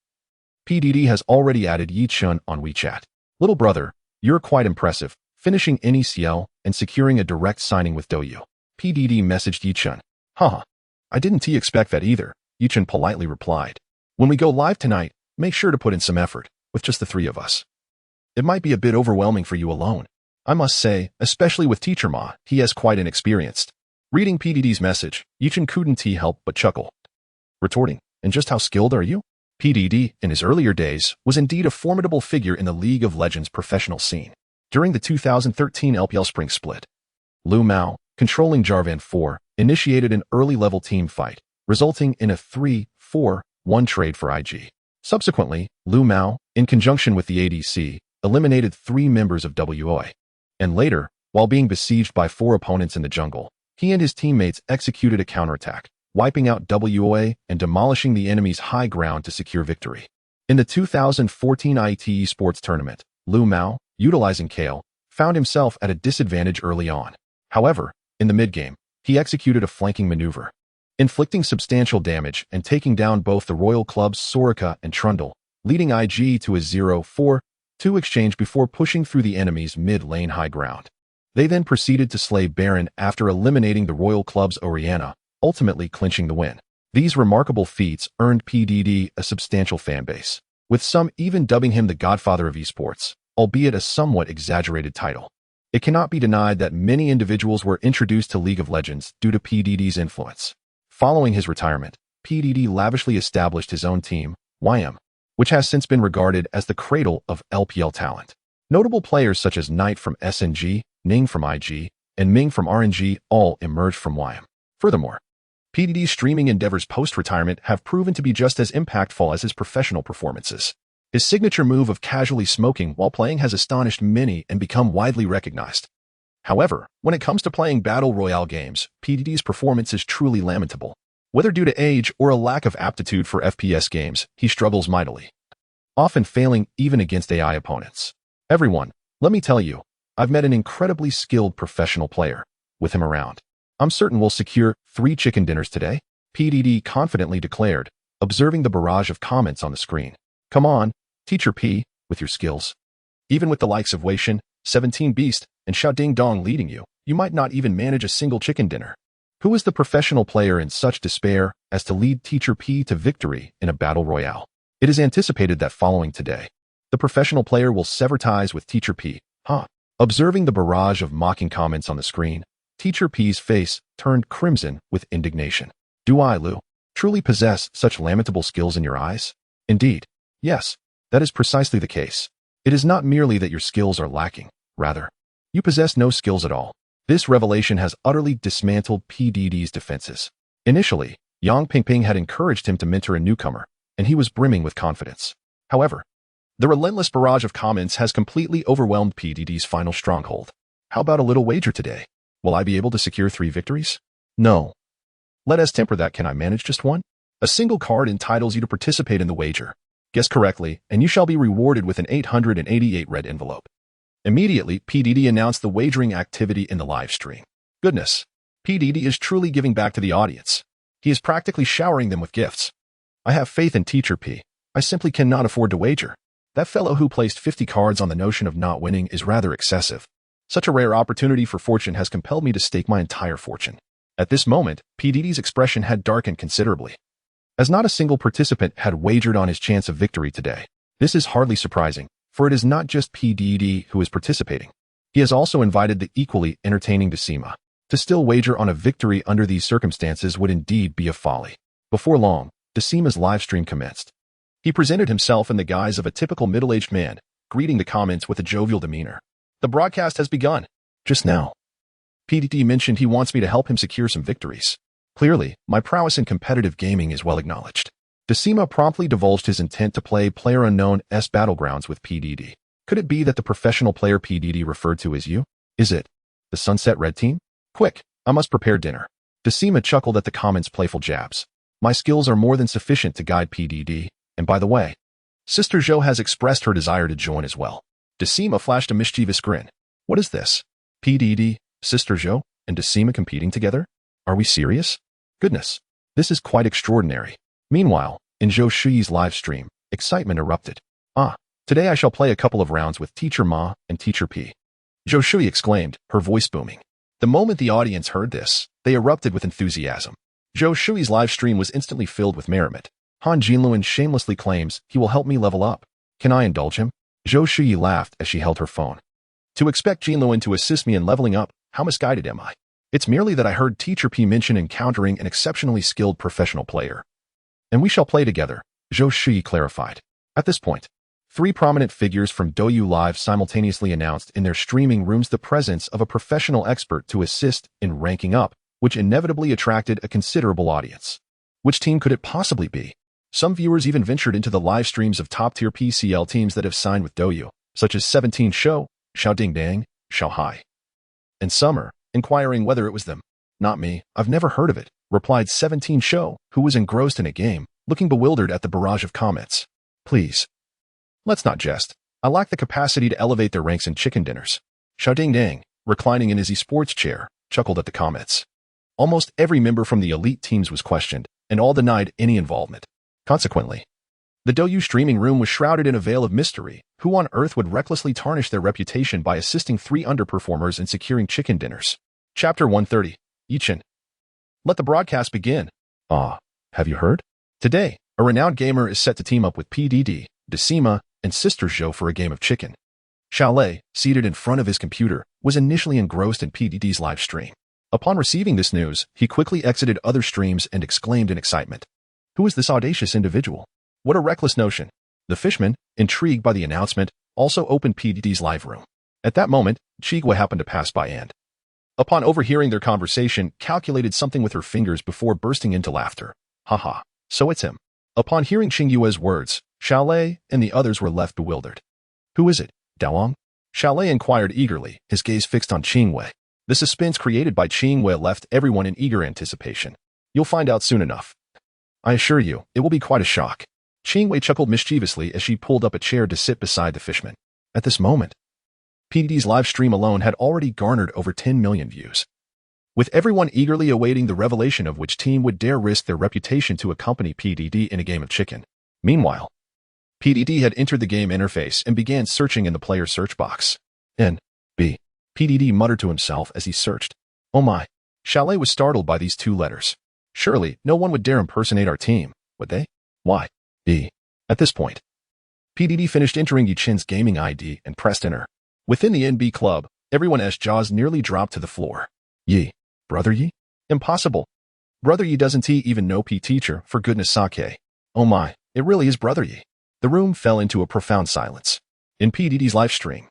PDD has already added Yichen on WeChat. Little brother, you're quite impressive, finishing NECL and securing a direct signing with Douyu. PDD messaged Yichen. Haha, I didn't expect that either, Yichen politely replied. When we go live tonight, make sure to put in some effort, with just the 3 of us. It might be a bit overwhelming for you alone. I must say, especially with Teacher Ma, he has quite inexperienced. Reading PDD's message, Yichen couldn't help but chuckle, retorting, and just how skilled are you? PDD, in his earlier days, was indeed a formidable figure in the League of Legends professional scene. During the 2013 LPL Spring Split, Lu Mao, controlling Jarvan 4, initiated an early-level team fight, resulting in a 3-4 one trade for IG. Subsequently, Lu Mao, in conjunction with the ADC, eliminated 3 members of WOA. And later, while being besieged by 4 opponents in the jungle, he and his teammates executed a counterattack, wiping out WOA and demolishing the enemy's high ground to secure victory. In the 2014 IT Esports tournament, Lu Mao, utilizing Kale, found himself at a disadvantage early on. However, in the mid-game, he executed a flanking maneuver, inflicting substantial damage and taking down both the Royal Club's Soraka and Trundle, leading IG to a 0-4-2 exchange before pushing through the enemy's mid-lane high ground. They then proceeded to slay Baron after eliminating the Royal Club's Oriana, ultimately clinching the win. These remarkable feats earned PDD a substantial fanbase, with some even dubbing him the godfather of esports, albeit a somewhat exaggerated title. It cannot be denied that many individuals were introduced to League of Legends due to PDD's influence. Following his retirement, PDD lavishly established his own team, YM, which has since been regarded as the cradle of LPL talent. Notable players such as Knight from SNG, Ning from IG, and Ming from RNG all emerged from YM. Furthermore, PDD's streaming endeavors post-retirement have proven to be just as impactful as his professional performances. His signature move of casually smoking while playing has astonished many and become widely recognized. However, when it comes to playing Battle Royale games, PDD's performance is truly lamentable. Whether due to age or a lack of aptitude for FPS games, he struggles mightily, often failing even against AI opponents. Everyone, let me tell you, I've met an incredibly skilled professional player. With him around, I'm certain we'll secure 3 chicken dinners today, PDD confidently declared, observing the barrage of comments on the screen. Come on, Teacher P, with your skills. Even with the likes of Weishin, 17 Beast, and Xiao Ding Dong leading you, you might not even manage a single chicken dinner. Who is the professional player in such despair as to lead Teacher P to victory in a battle royale? It is anticipated that following today, the professional player will sever ties with Teacher P. Observing the barrage of mocking comments on the screen, Teacher P's face turned crimson with indignation. Do I, Lu, truly possess such lamentable skills in your eyes? Indeed, yes, that is precisely the case. It is not merely that your skills are lacking, rather, you possess no skills at all. This revelation has utterly dismantled PDD's defenses. Initially, Yang Pingping had encouraged him to mentor a newcomer, and he was brimming with confidence. However, the relentless barrage of comments has completely overwhelmed PDD's final stronghold. How about a little wager today? Will I be able to secure 3 victories? No. Let us temper that. Can I manage just 1? A single card entitles you to participate in the wager. Guess correctly, and you shall be rewarded with an 888 red envelope. Immediately, PDD announced the wagering activity in the live stream. Goodness, PDD is truly giving back to the audience. He is practically showering them with gifts. I have faith in Teacher P. I simply cannot afford to wager. That fellow who placed 50 cards on the notion of not winning is rather excessive. Such a rare opportunity for fortune has compelled me to stake my entire fortune. At this moment, PDD's expression had darkened considerably, as not a single participant had wagered on his chance of victory today. This is hardly surprising, for it is not just PDD who is participating. He has also invited the equally entertaining Decima. To still wager on a victory under these circumstances would indeed be a folly. Before long, Decima's live stream commenced. He presented himself in the guise of a typical middle-aged man, greeting the comments with a jovial demeanor. The broadcast has begun. Just now, PDD mentioned he wants me to help him secure some victories. Clearly, my prowess in competitive gaming is well acknowledged. Decima promptly divulged his intent to play PlayerUnknown's Battlegrounds with PDD. Could it be that the professional player PDD referred to as you? Is it the Sunset Red team? Quick, I must prepare dinner. Decima chuckled at the comment's playful jabs. My skills are more than sufficient to guide PDD, and by the way, Sister Zhou has expressed her desire to join as well. Decima flashed a mischievous grin. What is this? PDD, Sister Zhou, and Decima competing together? Are we serious? Goodness, this is quite extraordinary. Meanwhile, in Zhou Shi's live stream, excitement erupted. Today I shall play a couple of rounds with Teacher Ma and Teacher P. Zhou Shi exclaimed, her voice booming. The moment the audience heard this, they erupted with enthusiasm. Zhou Shi's live stream was instantly filled with merriment. Han Jinluan shamelessly claims he will help me level up. Can I indulge him? Zhou Shi laughed as she held her phone. To expect Jinluan to assist me in leveling up, how misguided am I? It's merely that I heard Teacher P mention encountering an exceptionally skilled professional player. And we shall play together, Zhou Shi clarified. At this point, 3 prominent figures from Douyu Live simultaneously announced in their streaming rooms the presence of a professional expert to assist in ranking up, which inevitably attracted a considerable audience. Which team could it possibly be? Some viewers even ventured into the live streams of top-tier PCL teams that have signed with Douyu, such as 17 Show, Xiaodingdang, Shanghai, and Summer, inquiring whether it was them. Not me, I've never heard of it, replied 17 Show, who was engrossed in a game, looking bewildered at the barrage of comments. Please. Let's not jest. I lack the capacity to elevate their ranks in chicken dinners. Xiaodingdang, reclining in his esports chair, chuckled at the comments. Almost every member from the elite teams was questioned, and all denied any involvement. Consequently, the Douyu streaming room was shrouded in a veil of mystery. Who on earth would recklessly tarnish their reputation by assisting 3 underperformers in securing chicken dinners? Chapter 130. Yichen. Let the broadcast begin. Have you heard? Today, a renowned gamer is set to team up with PDD, Decima, and Sister Zhou for a game of chicken. Xiaolei, seated in front of his computer, was initially engrossed in PDD's live stream. Upon receiving this news, he quickly exited other streams and exclaimed in excitement. Who is this audacious individual? What a reckless notion. The fishman, intrigued by the announcement, also opened PDD's live room. At that moment, Chigwa happened to pass by and, upon overhearing their conversation, calculated something with her fingers before bursting into laughter. Haha, so it's him. Upon hearing Qingyue's words, Xiaolei and the others were left bewildered. Who is it, Daowang? Xiaolei inquired eagerly, his gaze fixed on Qingyue. The suspense created by Qingyue left everyone in eager anticipation. You'll find out soon enough. I assure you, it will be quite a shock. Qingyue chuckled mischievously as she pulled up a chair to sit beside the fishman. At this moment, PDD's live stream alone had already garnered over 10 million views, with everyone eagerly awaiting the revelation of which team would dare risk their reputation to accompany PDD in a game of chicken. Meanwhile, PDD had entered the game interface and began searching in the player search box. N.B. PDD muttered to himself as he searched. Oh my. Xiaolei was startled by these 2 letters. Surely, no one would dare impersonate our team, would they? Why? B. At this point, PDD finished entering Yichen's gaming ID and pressed enter. Within the NB club, everyone's jaws nearly dropped to the floor. Yi. Brother Yi? Impossible. Brother Yi doesn't he even know P teacher, for goodness sake. Oh my, it really is Brother Yi. The room fell into a profound silence. In PDD's live stream,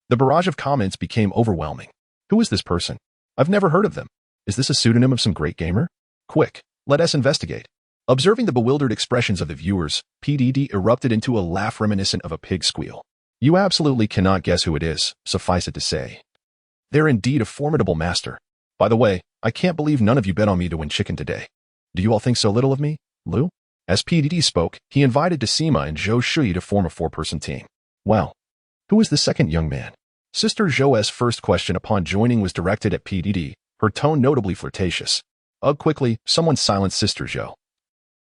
the barrage of comments became overwhelming. Who is this person? I've never heard of them. Is this a pseudonym of some great gamer? Quick, let us investigate. Observing the bewildered expressions of the viewers, PDD erupted into a laugh reminiscent of a pig squeal. You absolutely cannot guess who it is, suffice it to say. They're indeed a formidable master. By the way, I can't believe none of you bet on me to win chicken today. Do you all think so little of me, Lu? As PDD spoke, he invited Decima and Zhou Shui to form a 4-person team. Well, who is the second young man? Sister Zhou's first question upon joining was directed at PDD, her tone notably flirtatious. Quickly, someone silenced Sister Zhou.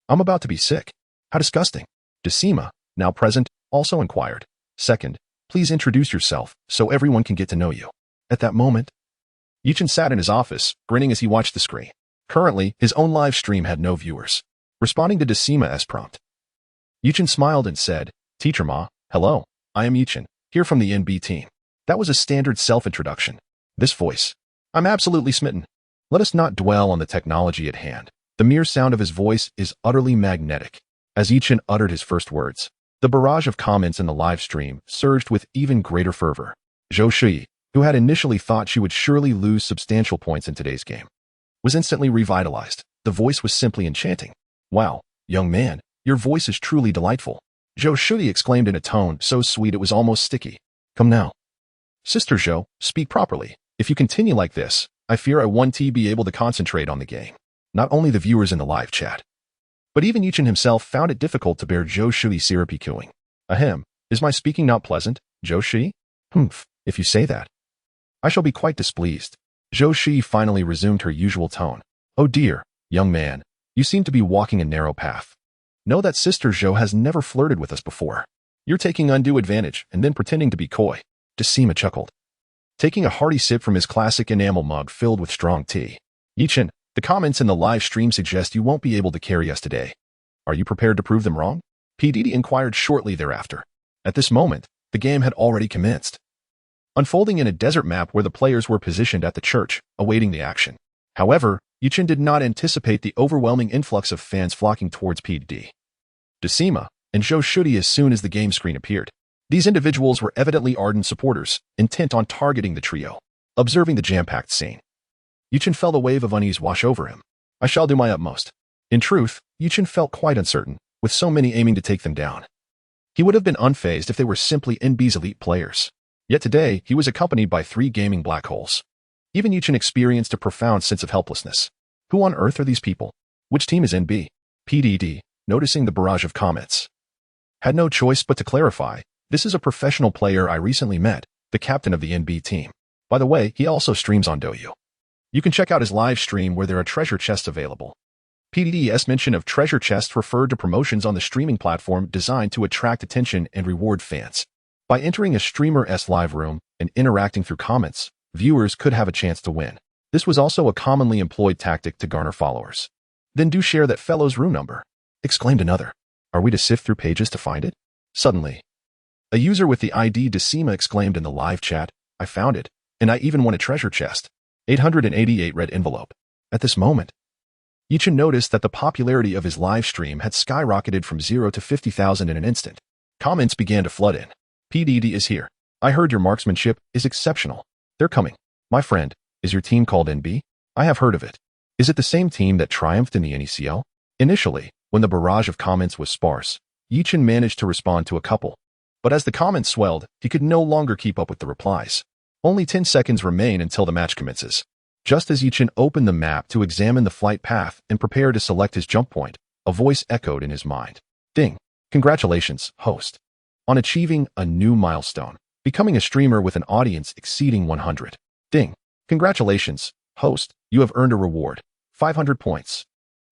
I'm about to be sick. How disgusting. Decima, now present, also inquired. Second, please introduce yourself so everyone can get to know you. At that moment, Yichen sat in his office, grinning as he watched the screen. Currently, his own live stream had no viewers. Responding to Decima's prompt, Yichen smiled and said, Teacher Ma, hello, I am Yichen, here from the NB team. That was a standard self-introduction. This voice. I'm absolutely smitten. Let us not dwell on the technology at hand. The mere sound of his voice is utterly magnetic. As Yichen uttered his first words, the barrage of comments in the live stream surged with even greater fervor. Zhou Shui, who had initially thought she would surely lose substantial points in today's game, was instantly revitalized. The voice was simply enchanting. Wow, young man, your voice is truly delightful. Zhou Shui exclaimed in a tone so sweet it was almost sticky. Come now. Sister Zhou, speak properly. If you continue like this, I fear I won't be able to concentrate on the game. Not only the viewers in the live chat, but even Yichen himself found it difficult to bear Zhou Shui's syrupy cooing. Ahem, is my speaking not pleasant, Zhou Shui? Humph, if you say that, I shall be quite displeased. Zhou Shui finally resumed her usual tone. Oh dear, young man, you seem to be walking a narrow path. Know that Sister Zhou has never flirted with us before. You're taking undue advantage and then pretending to be coy. Decima chuckled, taking a hearty sip from his classic enamel mug filled with strong tea. Yichen, the comments in the live stream suggest you won't be able to carry us today. Are you prepared to prove them wrong? PDD inquired shortly thereafter. At this moment, the game had already commenced, unfolding in a desert map where the players were positioned at the church, awaiting the action. However, Yichen did not anticipate the overwhelming influx of fans flocking towards PDD, Decima, and Zhou Shui as soon as the game screen appeared. These individuals were evidently ardent supporters, intent on targeting the trio. Observing the jam-packed scene, Yichen felt a wave of unease wash over him. I shall do my utmost. In truth, Yichen felt quite uncertain, with so many aiming to take them down. He would have been unfazed if they were simply NB's elite players. Yet today, he was accompanied by 3 gaming black holes. Even Yichin experienced a profound sense of helplessness. Who on earth are these people? Which team is NB? PDD, noticing the barrage of comments, had no choice but to clarify, this is a professional player I recently met, the captain of the NB team. By the way, he also streams on Douyu. You can check out his live stream where there are treasure chests available. PDD's mention of treasure chests referred to promotions on the streaming platform designed to attract attention and reward fans. By entering a streamer's live room and interacting through comments, viewers could have a chance to win. This was also a commonly employed tactic to garner followers. Then do share that fellow's room number, exclaimed another. Are we to sift through pages to find it? Suddenly, a user with the ID Decima exclaimed in the live chat, I found it, and I even won a treasure chest. 888 red envelope. At this moment, Yichin noticed that the popularity of his live stream had skyrocketed from 0 to 50,000 in an instant. Comments began to flood in. PDD is here. I heard your marksmanship is exceptional. They're coming. My friend, is your team called NB? I have heard of it. Is it the same team that triumphed in the NECL? Initially, when the barrage of comments was sparse, Yichin managed to respond to a couple. But as the comments swelled, he could no longer keep up with the replies. Only 10 seconds remain until the match commences. Just as Yichin opened the map to examine the flight path and prepare to select his jump point, a voice echoed in his mind. Ding! Congratulations, host, on achieving a new milestone, becoming a streamer with an audience exceeding 100. Ding! Congratulations, host, you have earned a reward. 500 points.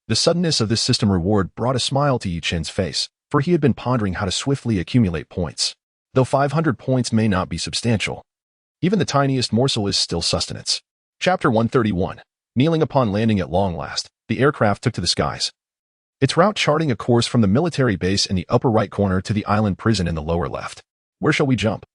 The suddenness of this system reward brought a smile to Yichin's face, for he had been pondering how to swiftly accumulate points. Though 500 points may not be substantial, even the tiniest morsel is still sustenance. Chapter 131. Kneeling upon landing at long last, the aircraft took to the skies. Its route charting a course from the military base in the upper right corner to the island prison in the lower left. Where shall we jump?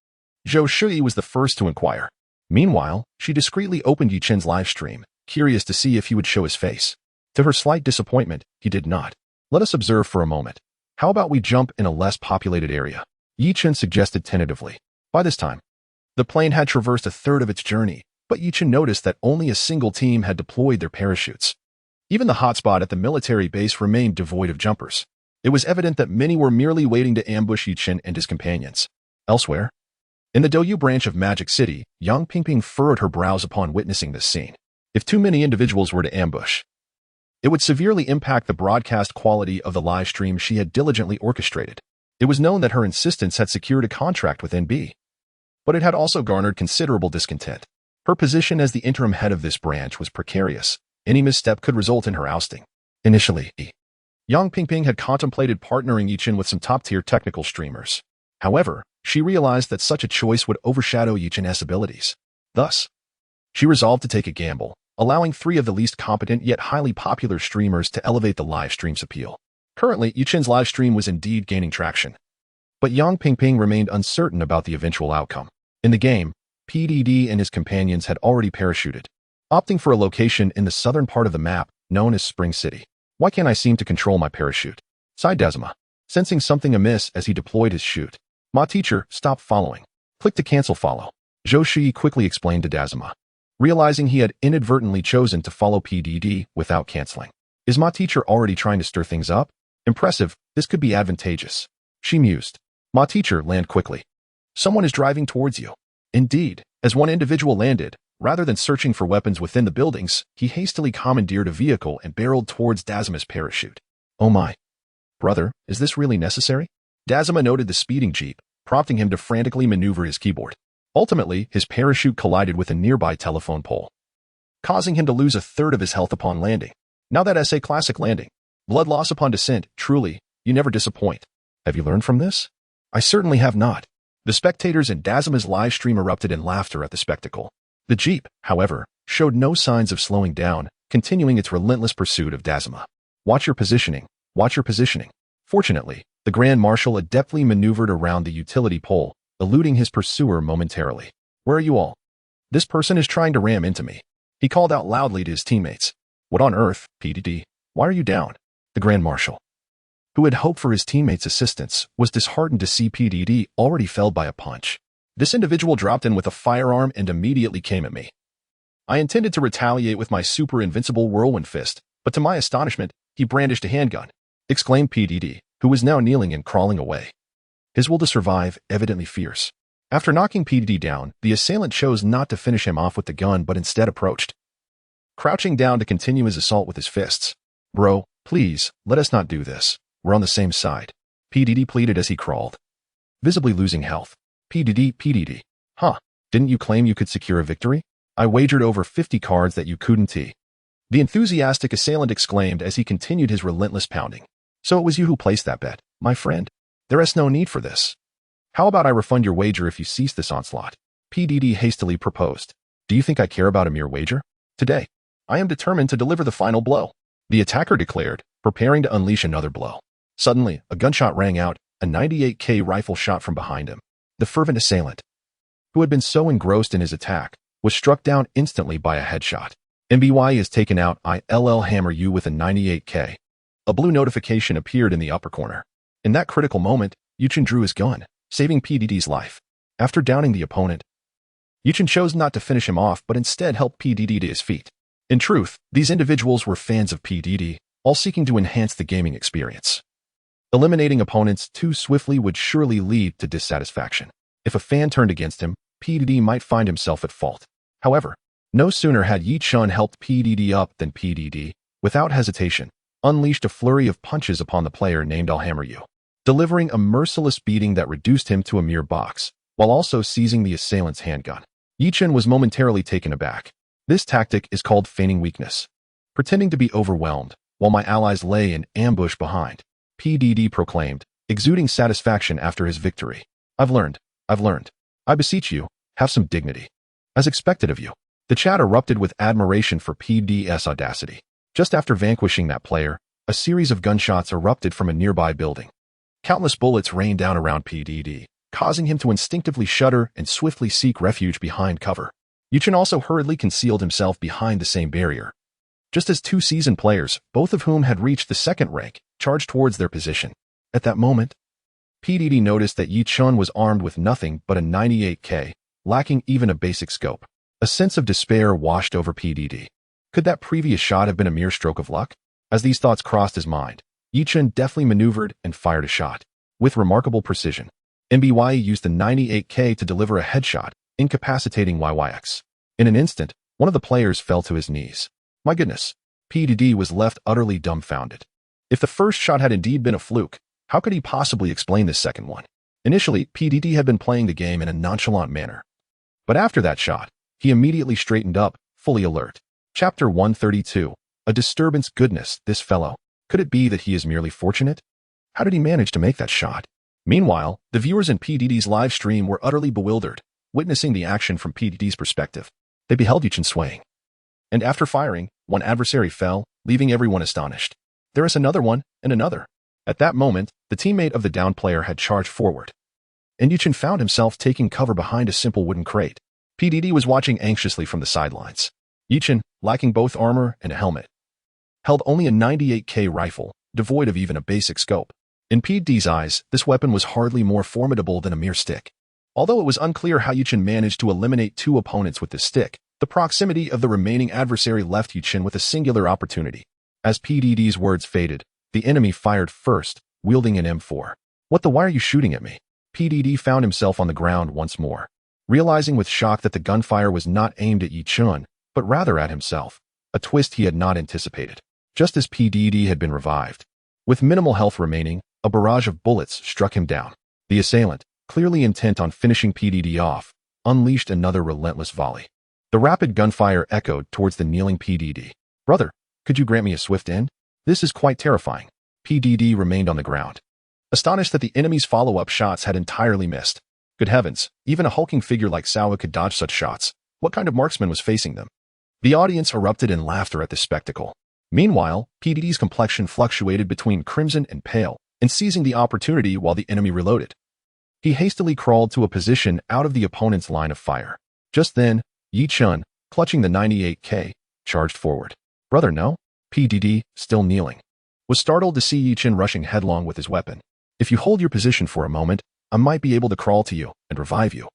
Zhou Shui was the first to inquire. Meanwhile, she discreetly opened Yichin's live stream, curious to see if he would show his face. To her slight disappointment, he did not. Let us observe for a moment. How about we jump in a less populated area? Yichin suggested tentatively. By this time, the plane had traversed a third of its journey, but Yichin noticed that only a single team had deployed their parachutes. Even the hotspot at the military base remained devoid of jumpers. It was evident that many were merely waiting to ambush Yichin and his companions. Elsewhere, in the Douyu branch of Magic City, Yang Pingping furrowed her brows upon witnessing this scene. If too many individuals were to ambush, it would severely impact the broadcast quality of the live stream she had diligently orchestrated. It was known that her insistence had secured a contract with NB, but it had also garnered considerable discontent. Her position as the interim head of this branch was precarious. Any misstep could result in her ousting. Initially, Yang Pingping had contemplated partnering Yichin with some top-tier technical streamers. However, she realized that such a choice would overshadow Yichin's abilities. Thus, she resolved to take a gamble, allowing 3 of the least competent yet highly popular streamers to elevate the live stream's appeal. Currently, Yichin's live stream was indeed gaining traction, but Yang Pingping remained uncertain about the eventual outcome. In the game, PDD and his companions had already parachuted, opting for a location in the southern part of the map known as Spring City. Why can't I seem to control my parachute? Sighed Dazuma, sensing something amiss as he deployed his chute. Ma teacher, stop following. Click to cancel follow. Zhou Shi quickly explained to Dazuma, realizing he had inadvertently chosen to follow PDD without canceling. Is Ma teacher already trying to stir things up? Impressive, this could be advantageous. She mused. Ma teacher, land quickly. Someone is driving towards you. Indeed, as one individual landed, rather than searching for weapons within the buildings, he hastily commandeered a vehicle and barreled towards Dazuma's parachute. Oh my. Brother, is this really necessary? Dazuma noted the speeding jeep, prompting him to frantically maneuver his keyboard. Ultimately, his parachute collided with a nearby telephone pole, causing him to lose a third of his health upon landing. Now that's a classic landing. Blood loss upon descent, truly, you never disappoint. Have you learned from this? I certainly have not. The spectators in Dazuma's live stream erupted in laughter at the spectacle. The jeep, however, showed no signs of slowing down, continuing its relentless pursuit of Dazuma. Watch your positioning. Watch your positioning. Fortunately, the Grand Marshal adeptly maneuvered around the utility pole, eluding his pursuer momentarily. Where are you all? This person is trying to ram into me. He called out loudly to his teammates. What on earth, PDD? Why are you down? The Grand Marshal, who had hoped for his teammates' assistance, was disheartened to see PDD already felled by a punch. This individual dropped in with a firearm and immediately came at me. I intended to retaliate with my super invincible whirlwind fist, but to my astonishment, he brandished a handgun, exclaimed PDD, who was now kneeling and crawling away. His will to survive evidently fierce. After knocking PDD down, the assailant chose not to finish him off with the gun but instead approached, crouching down to continue his assault with his fists. "Bro, please, let us not do this. We're on the same side," PDD pleaded as he crawled, visibly losing health. PDD. Huh, didn't you claim you could secure a victory? I wagered over 50 cards that you couldn't. The enthusiastic assailant exclaimed as he continued his relentless pounding. "So it was you who placed that bet, my friend? There is no need for this. How about I refund your wager if you cease this onslaught?" PDD hastily proposed. "Do you think I care about a mere wager? Today, I am determined to deliver the final blow," the attacker declared, preparing to unleash another blow. Suddenly, a gunshot rang out, a 98K rifle shot from behind him. The fervent assailant, who had been so engrossed in his attack, was struck down instantly by a headshot. "MBY is taken out. ILL hammer you with a 98K. A blue notification appeared in the upper corner. In that critical moment, Yuchen drew his gun, saving PDD's life. After downing the opponent, Yuchen chose not to finish him off but instead helped PDD to his feet. In truth, these individuals were fans of PDD, all seeking to enhance the gaming experience. Eliminating opponents too swiftly would surely lead to dissatisfaction. If a fan turned against him, PDD might find himself at fault. However, no sooner had Yi Chun helped PDD up than PDD, without hesitation, unleashed a flurry of punches upon the player named I'll Hammer You, delivering a merciless beating that reduced him to a mere box, while also seizing the assailant's handgun. Yi Chun was momentarily taken aback. This tactic is called feigning weakness, pretending to be overwhelmed, while my allies lay in ambush behind, PDD proclaimed, exuding satisfaction after his victory. I've learned. I beseech you, have some dignity. As expected of you." The chat erupted with admiration for PD's audacity. Just after vanquishing that player, a series of gunshots erupted from a nearby building. Countless bullets rained down around PDD, causing him to instinctively shudder and swiftly seek refuge behind cover. Yuchen also hurriedly concealed himself behind the same barrier. Just as two seasoned players, both of whom had reached the second rank, charged towards their position. At that moment, PDD noticed that Yi Chun was armed with nothing but a 98K, lacking even a basic scope. A sense of despair washed over PDD. Could that previous shot have been a mere stroke of luck? As these thoughts crossed his mind, Yi Chun deftly maneuvered and fired a shot. With remarkable precision, MBY used the 98K to deliver a headshot, incapacitating YYX. In an instant, one of the players fell to his knees. My goodness, PDD was left utterly dumbfounded. If the first shot had indeed been a fluke, how could he possibly explain this second one? Initially, PDD had been playing the game in a nonchalant manner. But after that shot, he immediately straightened up, fully alert. Chapter 132. A disturbance. Goodness, this fellow. Could it be that he is merely fortunate? How did he manage to make that shot? Meanwhile, the viewers in PDD's live stream were utterly bewildered, witnessing the action from PDD's perspective. They beheld Yuchen swaying. And after firing, one adversary fell, leaving everyone astonished. There is another one, and another. At that moment, the teammate of the downed player had charged forward, and Yuchen found himself taking cover behind a simple wooden crate. PDD was watching anxiously from the sidelines. Yuchen, lacking both armor and a helmet, held only a 98K rifle, devoid of even a basic scope. In PDD's eyes, this weapon was hardly more formidable than a mere stick. Although it was unclear how Yuchen managed to eliminate two opponents with this stick, the proximity of the remaining adversary left Yuchen with a singular opportunity. As PDD's words faded, the enemy fired first, wielding an M4. Why are you shooting at me? PDD found himself on the ground once more, realizing with shock that the gunfire was not aimed at Yi Chun, but rather at himself, a twist he had not anticipated. Just as PDD had been revived, with minimal health remaining, a barrage of bullets struck him down. The assailant, clearly intent on finishing PDD off, unleashed another relentless volley. The rapid gunfire echoed towards the kneeling PDD. Brother, could you grant me a swift end? This is quite terrifying. PDD remained on the ground, astonished that the enemy's follow-up shots had entirely missed. Good heavens, even a hulking figure like Sawa could dodge such shots. What kind of marksman was facing them? The audience erupted in laughter at this spectacle. Meanwhile, PDD's complexion fluctuated between crimson and pale, and seizing the opportunity while the enemy reloaded, he hastily crawled to a position out of the opponent's line of fire. Just then, Yi Chun, clutching the 98K, charged forward. Brother, no? PDD, still kneeling, was startled to see Yi Chun rushing headlong with his weapon. If you hold your position for a moment, I might be able to crawl to you and revive you.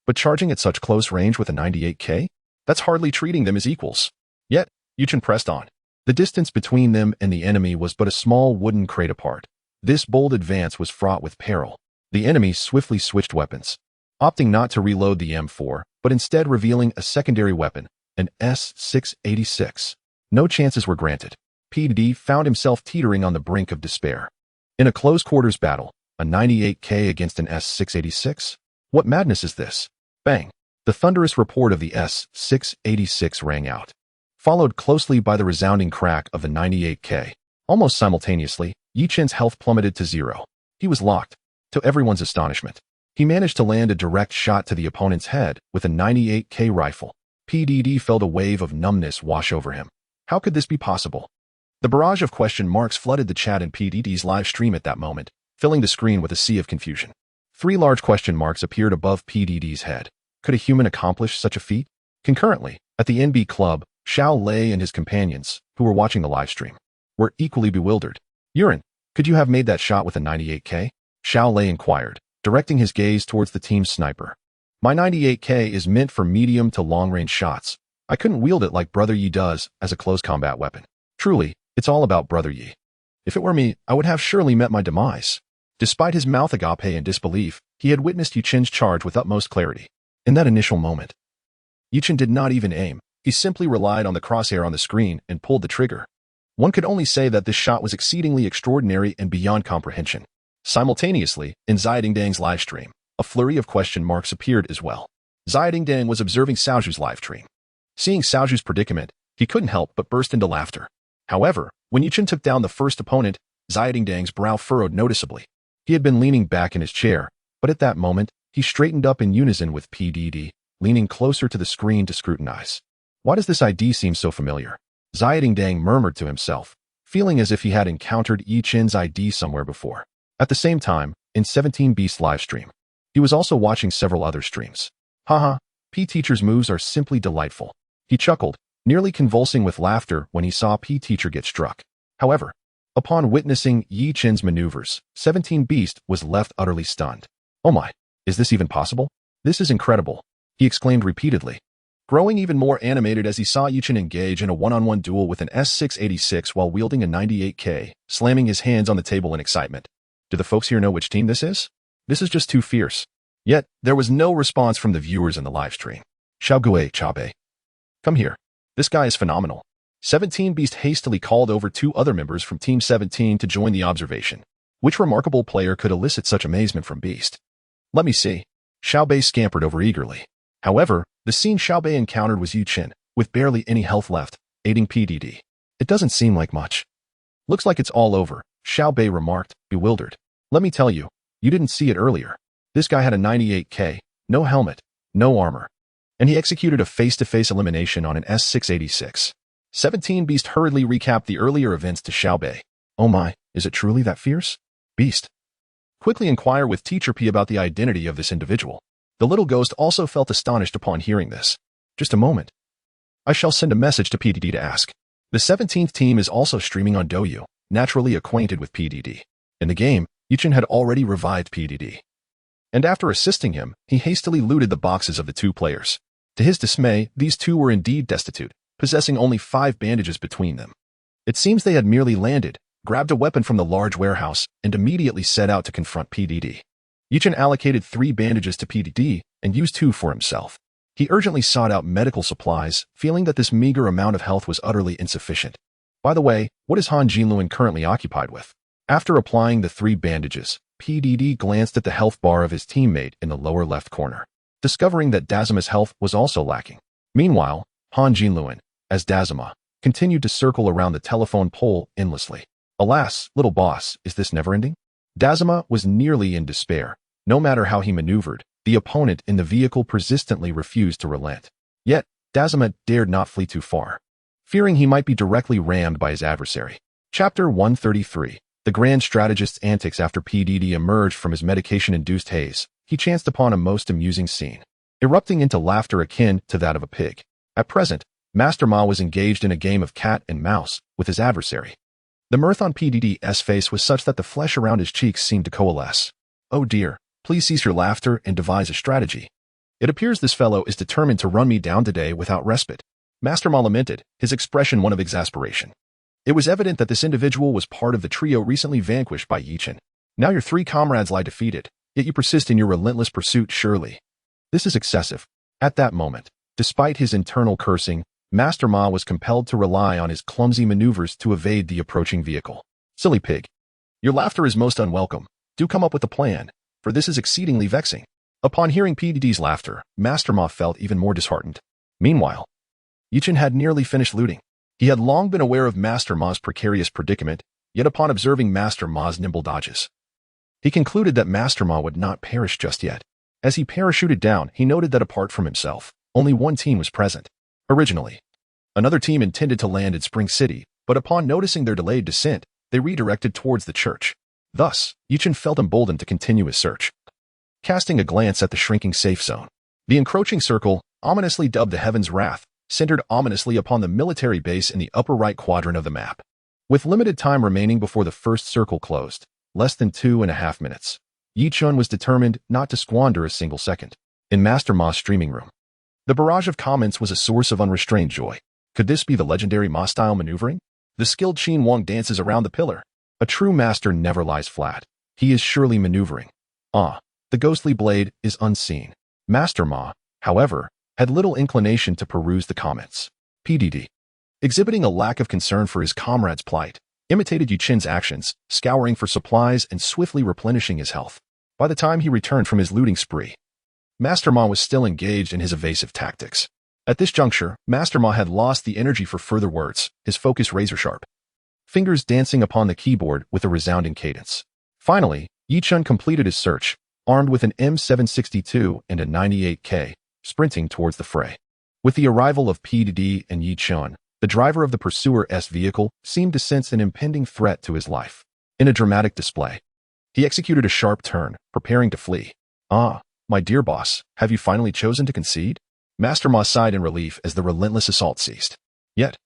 But charging at such close range with a 98K? That's hardly treating them as equals. Yet, Yi Chun pressed on. The distance between them and the enemy was but a small wooden crate apart, This bold advance was fraught with peril. The enemy swiftly switched weapons, opting not to reload the M4, but instead revealing a secondary weapon, an S686. No chances were granted. PDD found himself teetering on the brink of despair. In a close-quarters battle, a 98K against an S686? What madness is this? Bang! The thunderous report of the S686 rang out, followed closely by the resounding crack of the 98K. Almost simultaneously, Yi Chen's health plummeted to zero. He was locked. To everyone's astonishment, he managed to land a direct shot to the opponent's head with a 98K rifle. PDD felt a wave of numbness wash over him. How could this be possible? The barrage of question marks flooded the chat in PDD's live stream at that moment, filling the screen with a sea of confusion. 3 large question marks appeared above PDD's head. Could a human accomplish such a feat? Concurrently, at the NB Club, Xiao Lei and his companions, who were watching the live stream, were equally bewildered. Yuren, could you have made that shot with a 98K? Xiao Lei inquired, directing his gaze towards the team's sniper. My 98K is meant for medium to long-range shots. I couldn't wield it like Brother Yi does as a close combat weapon. Truly, it's all about Brother Yi. If it were me, I would have surely met my demise. Despite his mouth agape and disbelief, he had witnessed Yi Chen's charge with utmost clarity. In that initial moment, Yi Chen did not even aim. He simply relied on the crosshair on the screen and pulled the trigger. One could only say that this shot was exceedingly extraordinary and beyond comprehension. Simultaneously, in Xiaodingdang's live stream, a flurry of question marks appeared as well. Xiaodingdang was observing Xiaozhu's live stream. Seeing Xiaozhu's predicament, he couldn't help but burst into laughter. However, when Yi Chen took down the first opponent, Xiaodingdang's brow furrowed noticeably. He had been leaning back in his chair, but at that moment, he straightened up in unison with PDD, leaning closer to the screen to scrutinize. Why does this ID seem so familiar? Xiaodingdang murmured to himself, feeling as if he had encountered Yi Chen's ID somewhere before. At the same time, in 17 Beast's live stream, he was also watching several other streams. Haha, P-Teacher's moves are simply delightful. He chuckled, nearly convulsing with laughter when he saw P-Teacher get struck. However, upon witnessing Yi Chen's maneuvers, 17 Beast was left utterly stunned. Oh my, is this even possible? This is incredible, he exclaimed repeatedly, growing even more animated as he saw Yi Chen engage in a one-on-one duel with an S686 while wielding a 98K, slamming his hands on the table in excitement. Do the folks here know which team this is? This is just too fierce. Yet, there was no response from the viewers in the live stream. Xiaogui Chabe. Come here. This guy is phenomenal. 17 Beast hastily called over 2 other members from Team 17 to join the observation. Which remarkable player could elicit such amazement from Beast? Let me see. Xiaobei scampered over eagerly. However, the scene Xiaobei encountered was Yi Chen, with barely any health left, aiding PDD. It doesn't seem like much. Looks like it's all over, Xiaobei remarked, bewildered. Let me tell you, you didn't see it earlier. This guy had a 98K, no helmet, no armor, and he executed a face-to-face elimination on an S686. 17 Beast hurriedly recapped the earlier events to Xiaobei. Oh my, is it truly that fierce? Beast. Quickly inquire with Teacher P about the identity of this individual. The little ghost also felt astonished upon hearing this. Just a moment. I shall send a message to PDD to ask. The 17th team is also streaming on Douyu, naturally acquainted with PDD. In the game, Yi Chen had already revived PDD. And after assisting him, he hastily looted the boxes of the 2 players. To his dismay, these 2 were indeed destitute, possessing only 5 bandages between them. It seems they had merely landed, grabbed a weapon from the large warehouse, and immediately set out to confront PDD. Yi Chen allocated 3 bandages to PDD and used 2 for himself. He urgently sought out medical supplies, feeling that this meager amount of health was utterly insufficient. By the way, what is Han Jinluan currently occupied with? After applying the 3 bandages, PDD glanced at the health bar of his teammate in the lower left corner, discovering that Dazuma's health was also lacking. Meanwhile, Han Jinluan, as Dazuma, continued to circle around the telephone pole endlessly. Alas, little boss, is this never-ending? Dazuma was nearly in despair. No matter how he maneuvered, the opponent in the vehicle persistently refused to relent. Yet, Dazuma dared not flee too far, fearing he might be directly rammed by his adversary. Chapter 133. The Grand Strategist's antics. After PDD emerged from his medication-induced haze, he chanced upon a most amusing scene, erupting into laughter akin to that of a pig. At present, Master Ma was engaged in a game of cat and mouse with his adversary. The mirth on PDD's face was such that the flesh around his cheeks seemed to coalesce. Oh dear, please cease your laughter and devise a strategy. It appears this fellow is determined to run me down today without respite. Master Ma lamented, his expression one of exasperation. It was evident that this individual was part of the trio recently vanquished by Yichen. Now your three comrades lie defeated, yet you persist in your relentless pursuit, surely. This is excessive. At that moment, despite his internal cursing, Master Ma was compelled to rely on his clumsy maneuvers to evade the approaching vehicle. Silly pig. Your laughter is most unwelcome. Do come up with a plan, for this is exceedingly vexing. Upon hearing PDD's laughter, Master Ma felt even more disheartened. Meanwhile, Yichen had nearly finished looting. He had long been aware of Master Ma's precarious predicament, yet upon observing Master Ma's nimble dodges, he concluded that Master Ma would not perish just yet. As he parachuted down, he noted that apart from himself, only one team was present. Originally, another team intended to land in Spring City, but upon noticing their delayed descent, they redirected towards the church. Thus, Yichen felt emboldened to continue his search. Casting a glance at the shrinking safe zone, the encroaching circle, ominously dubbed the Heaven's Wrath, centered ominously upon the military base in the upper right quadrant of the map. With limited time remaining before the first circle closed, less than 2.5 minutes, Yichen was determined not to squander a single second. In Master Ma's streaming room, the barrage of comments was a source of unrestrained joy. Could this be the legendary Ma-style maneuvering? The skilled Qin Wang dances around the pillar. A true master never lies flat. He is surely maneuvering. The ghostly blade is unseen. Master Ma, however, had little inclination to peruse the comments. PDD, exhibiting a lack of concern for his comrade's plight, imitated Yichen's actions, scouring for supplies and swiftly replenishing his health. By the time he returned from his looting spree, Master Ma was still engaged in his evasive tactics. At this juncture, Master Ma had lost the energy for further words, his focus razor-sharp, fingers dancing upon the keyboard with a resounding cadence. Finally, Yichen completed his search, armed with an M762 and a 98K, sprinting towards the fray. With the arrival of PDD and Yichen, the driver of the pursuer's vehicle seemed to sense an impending threat to his life. In a dramatic display, he executed a sharp turn, preparing to flee. My dear boss, have you finally chosen to concede? Master Ma sighed in relief as the relentless assault ceased. Yet,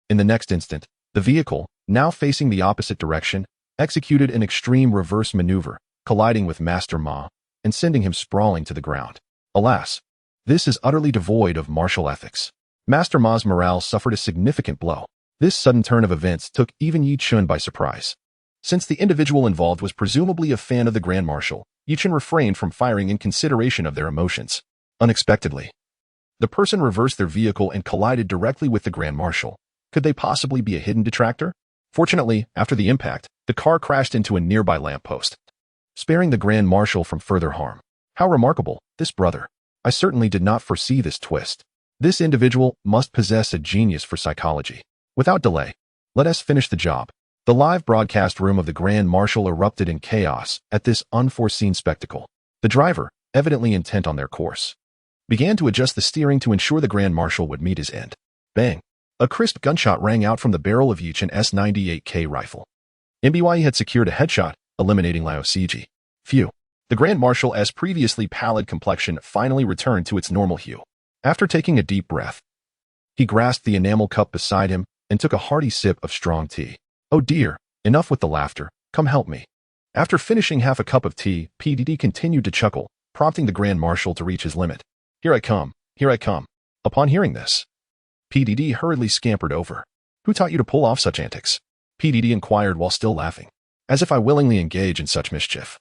in the next instant, the vehicle, now facing the opposite direction, executed an extreme reverse maneuver, colliding with Master Ma and sending him sprawling to the ground. Alas, this is utterly devoid of martial ethics. Master Ma's morale suffered a significant blow. This sudden turn of events took even Yichen by surprise. Since the individual involved was presumably a fan of the Grand Marshal, Yichen refrained from firing in consideration of their emotions. Unexpectedly, the person reversed their vehicle and collided directly with the Grand Marshal. Could they possibly be a hidden detractor? Fortunately, after the impact, the car crashed into a nearby lamppost, sparing the Grand Marshal from further harm. How remarkable, this brother. I certainly did not foresee this twist. This individual must possess a genius for psychology. Without delay, let us finish the job. The live broadcast room of the Grand Marshal erupted in chaos at this unforeseen spectacle. The driver, evidently intent on their course, began to adjust the steering to ensure the Grand Marshal would meet his end. Bang! A crisp gunshot rang out from the barrel of Yichen's 98K rifle. MBY had secured a headshot, eliminating Liao Ciji. Phew. The Grand Marshal's previously pallid complexion finally returned to its normal hue. After taking a deep breath, he grasped the enamel cup beside him and took a hearty sip of strong tea. Oh dear, enough with the laughter, come help me. After finishing half a cup of tea, PDD continued to chuckle, prompting the Grand Marshal to reach his limit. Here I come, here I come. Upon hearing this, PDD hurriedly scampered over. Who taught you to pull off such antics? PDD inquired while still laughing. As if I willingly engage in such mischief.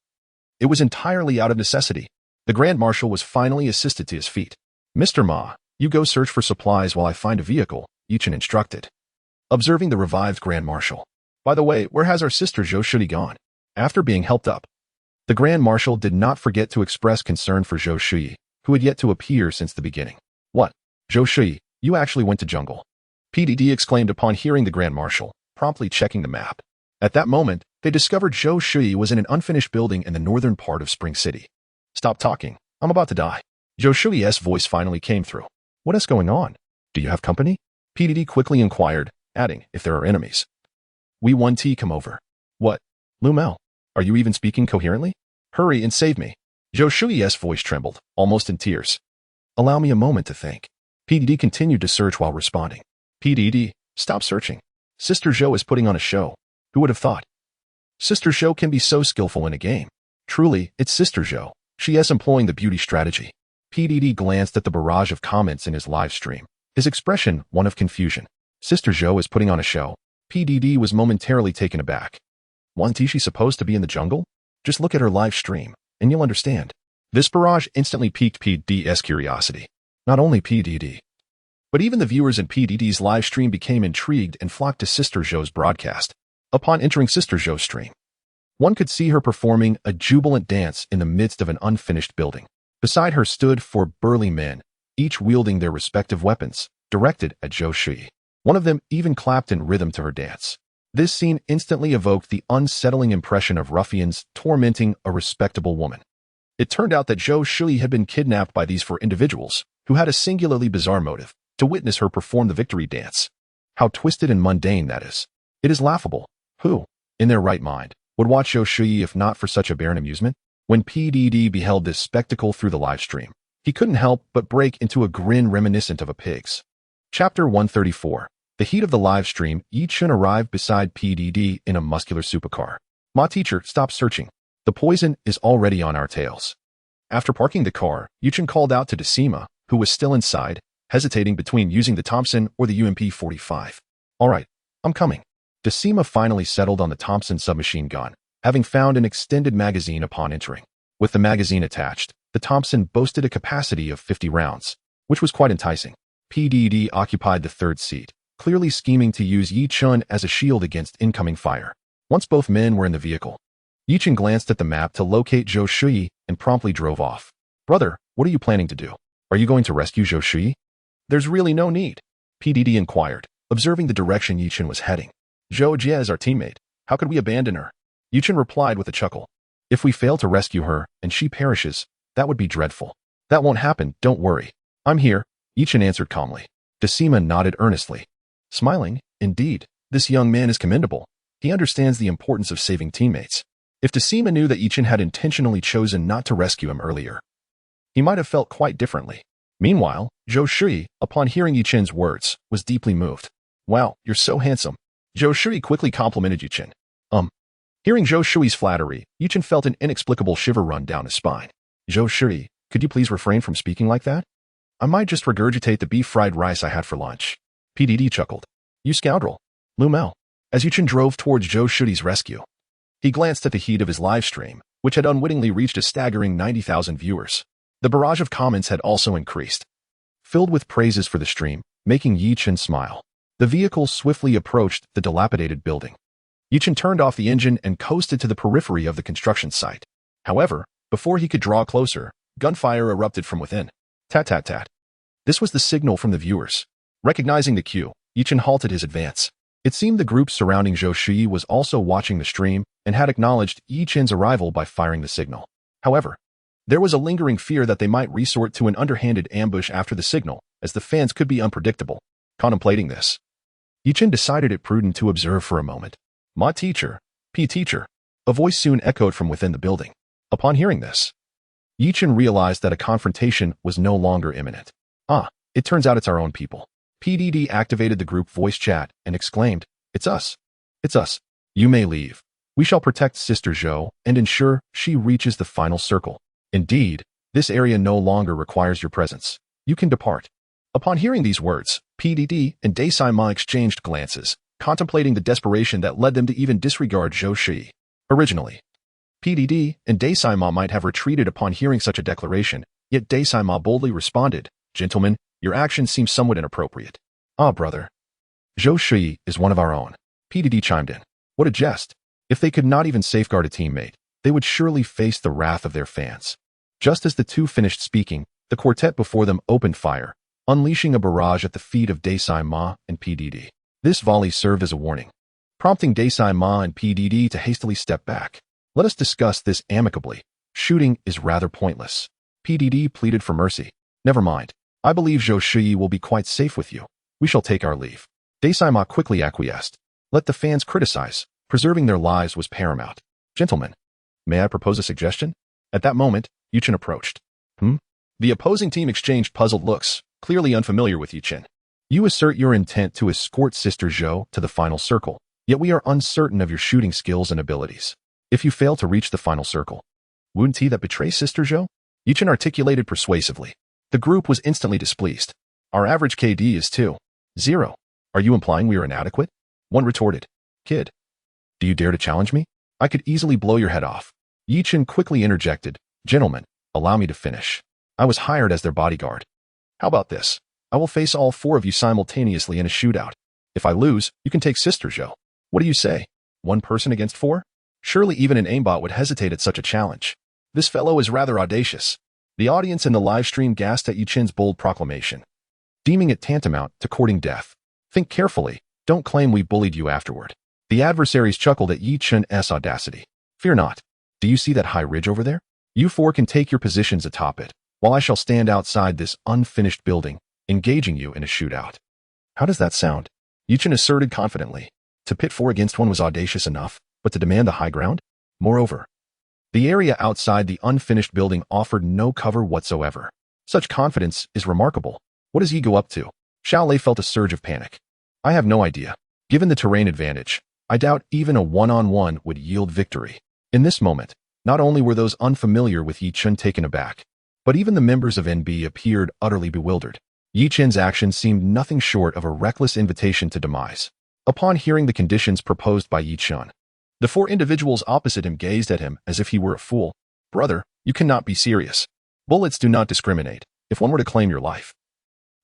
It was entirely out of necessity. The Grand Marshal was finally assisted to his feet. Mr. Ma, you go search for supplies while I find a vehicle, Yichen instructed, observing the revived Grand Marshal. By the way, where has our sister Zhou Shui gone? After being helped up, the Grand Marshal did not forget to express concern for Zhou Shui, who had yet to appear since the beginning. What? Zhou Shui, you actually went to jungle? PDD exclaimed upon hearing the Grand Marshal, promptly checking the map. At that moment, they discovered Zhou Shui was in an unfinished building in the northern part of Spring City. Stop talking. I'm about to die. Zhou Shui's voice finally came through. What is going on? Do you have company? PDD quickly inquired, adding, if there are enemies. We 1T come over. What? Lumel, are you even speaking coherently? Hurry and save me. Zhou Shui's voice trembled, almost in tears. Allow me a moment to think. PDD continued to search while responding. PDD, stop searching. Sister Zhou is putting on a show. Who would have thought? Sister Zhou can be so skillful in a game. Truly, it's Sister Zhou. She is employing the beauty strategy. PDD glanced at the barrage of comments in his live stream, his expression one of confusion. Sister Zhou is putting on a show. PDD was momentarily taken aback. Wasn't she supposed to be in the jungle? Just look at her live stream, and you'll understand. This barrage instantly piqued PDD's curiosity. Not only PDD, but even the viewers in PDD's live stream became intrigued and flocked to Sister Zhou's broadcast. Upon entering Sister Zhou's stream, one could see her performing a jubilant dance in the midst of an unfinished building. Beside her stood four burly men, each wielding their respective weapons, directed at Zhou Shui. One of them even clapped in rhythm to her dance. This scene instantly evoked the unsettling impression of ruffians tormenting a respectable woman. It turned out that Zhou Shui had been kidnapped by these four individuals, who had a singularly bizarre motive, to witness her perform the victory dance. How twisted and mundane that is. It is laughable. Who, in their right mind, would watch Zhou Shui if not for such a barren amusement? When PDD beheld this spectacle through the live stream, he couldn't help but break into a grin reminiscent of a pig's. Chapter 134. The heat of the live stream, Yichun arrived beside PDD in a muscular supercar. Ma teacher, stop searching. The poison is already on our tails. After parking the car, Yichun called out to Decima, who was still inside, hesitating between using the Thompson or the UMP-45. All right, I'm coming. Decima finally settled on the Thompson submachine gun, having found an extended magazine upon entering. With the magazine attached, the Thompson boasted a capacity of 50 rounds, which was quite enticing. PDD occupied the third seat, clearly scheming to use Yichun as a shield against incoming fire. Once both men were in the vehicle, Yichun glanced at the map to locate Zhou Shui and promptly drove off. Brother, what are you planning to do? Are you going to rescue Zhou Shui? There's really no need, PDD inquired, observing the direction Yichun was heading. Zhou Jie is our teammate. How could we abandon her? Yichun replied with a chuckle. If we fail to rescue her and she perishes, that would be dreadful. That won't happen, don't worry. I'm here, Yichun answered calmly. Decima nodded earnestly. Smiling, indeed, this young man is commendable. He understands the importance of saving teammates. If Decima knew that Yichun had intentionally chosen not to rescue him earlier, he might have felt quite differently. Meanwhile, Zhou Shui, upon hearing Yichun's words, was deeply moved. Wow, you're so handsome. Zhou Shui quickly complimented Yichun. Hearing Zhou Shui's flattery, Yichun felt an inexplicable shiver run down his spine. Zhou Shui, could you please refrain from speaking like that? I might just regurgitate the beef fried rice I had for lunch. PDD chuckled. You scoundrel. Lumel. As Yichun drove towards Zhou Shui's rescue, he glanced at the heat of his live stream, which had unwittingly reached a staggering 90,000 viewers. The barrage of comments had also increased, filled with praises for the stream, making Yichun smile. The vehicle swiftly approached the dilapidated building. Yichun turned off the engine and coasted to the periphery of the construction site. However, before he could draw closer, gunfire erupted from within. Tat-tat-tat. This was the signal from the viewers. Recognizing the cue, Yichun halted his advance. It seemed the group surrounding Zhou Shui was also watching the stream and had acknowledged Yichun's arrival by firing the signal. However, there was a lingering fear that they might resort to an underhanded ambush after the signal, as the fans could be unpredictable. Contemplating this, Yichun decided it prudent to observe for a moment. Ma teacher, P teacher. A voice soon echoed from within the building. Upon hearing this, Yichun realized that a confrontation was no longer imminent. It turns out it's our own people. PDD activated the group voice chat and exclaimed, It's us. It's us. You may leave. We shall protect Sister Zhou and ensure she reaches the final circle. Indeed, this area no longer requires your presence. You can depart. Upon hearing these words, PDD and Daisai-ma exchanged glances, contemplating the desperation that led them to even disregard Zhou Shui. Originally, PDD and Daisai-ma might have retreated upon hearing such a declaration, yet Daisai-ma boldly responded, Gentlemen, your actions seem somewhat inappropriate. Brother. Zhou Shui is one of our own. PDD chimed in. What a jest. If they could not even safeguard a teammate, they would surely face the wrath of their fans. Just as the two finished speaking, the quartet before them opened fire, unleashing a barrage at the feet of Daisai-ma and PDD. This volley served as a warning, prompting Daisai-ma and PDD to hastily step back. Let us discuss this amicably. Shooting is rather pointless. PDD pleaded for mercy. Never mind. I believe Zhou Shui will be quite safe with you. We shall take our leave. Daisai-ma quickly acquiesced. Let the fans criticize. Preserving their lives was paramount. Gentlemen, may I propose a suggestion? At that moment, Yichun approached. The opposing team exchanged puzzled looks, clearly unfamiliar with Yichun. You assert your intent to escort Sister Zhou to the final circle, yet we are uncertain of your shooting skills and abilities. If you fail to reach the final circle, wouldn't he that betray Sister Zhou? Yichun articulated persuasively. The group was instantly displeased. Our average KD is 2-0. Are you implying we are inadequate? One retorted, "Kid, do you dare to challenge me? I could easily blow your head off." Yi Chen quickly interjected, "Gentlemen, allow me to finish. I was hired as their bodyguard. How about this? I will face all four of you simultaneously in a shootout. If I lose, you can take Sister Zhou. What do you say? One person against four? Surely even an aimbot would hesitate at such a challenge. This fellow is rather audacious." The audience in the live stream gasped at Yi Chen's bold proclamation, deeming it tantamount to courting death. "Think carefully. Don't claim we bullied you afterward." The adversaries chuckled at Yi Chen's audacity. "Fear not. Do you see that high ridge over there? You four can take your positions atop it, while I shall stand outside this unfinished building, engaging you in a shootout." "How does that sound?" Yi Chen asserted confidently. To pit four against one was audacious enough, but to demand the high ground? Moreover, the area outside the unfinished building offered no cover whatsoever. Such confidence is remarkable. What does Yi go up to? Xiao Lei felt a surge of panic. "I have no idea. Given the terrain advantage, I doubt even a one-on-one would yield victory." In this moment, not only were those unfamiliar with Yi Chen taken aback, but even the members of NB appeared utterly bewildered. Yi Chen's actions seemed nothing short of a reckless invitation to demise. Upon hearing the conditions proposed by Yi Chen, the four individuals opposite him gazed at him as if he were a fool. "Brother, you cannot be serious. Bullets do not discriminate. If one were to claim your life,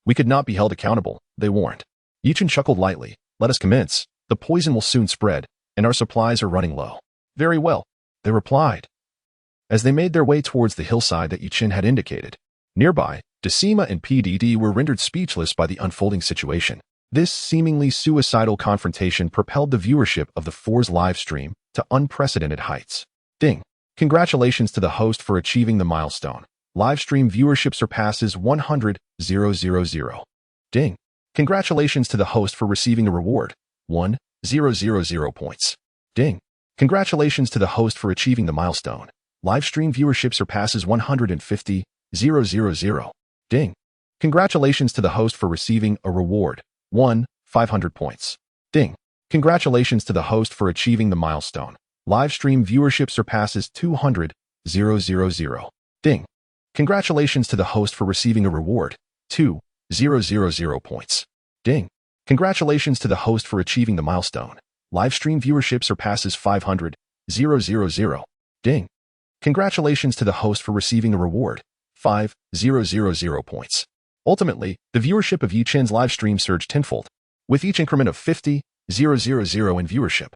we could not be held accountable," they warned. Yi Chen chuckled lightly. "Let us commence. The poison will soon spread, and our supplies are running low." "Very well," they replied, as they made their way towards the hillside that Yi Chen had indicated. Nearby, Decima and PDD were rendered speechless by the unfolding situation. This seemingly suicidal confrontation propelled the viewership of the Four's live stream to unprecedented heights. Ding! Congratulations to the host for achieving the milestone. Live stream viewership surpasses 100,000. Ding! Congratulations to the host for receiving a reward, 1,000 points. Ding! Congratulations to the host for achieving the milestone. Live stream viewership surpasses 150,000. Ding! Congratulations to the host for receiving a reward, 500 points. Ding! Congratulations to the host for achieving the milestone. Live stream viewership surpasses 200,000. Ding! Congratulations to the host for receiving a reward, 2,000 points. Ding! Congratulations to the host for achieving the milestone. Live stream viewership surpasses 500,000. Ding! Congratulations to the host for receiving a reward, 5,000 points. Ultimately, the viewership of Yi Chen's live stream surged tenfold, with each increment of 50,000 in viewership.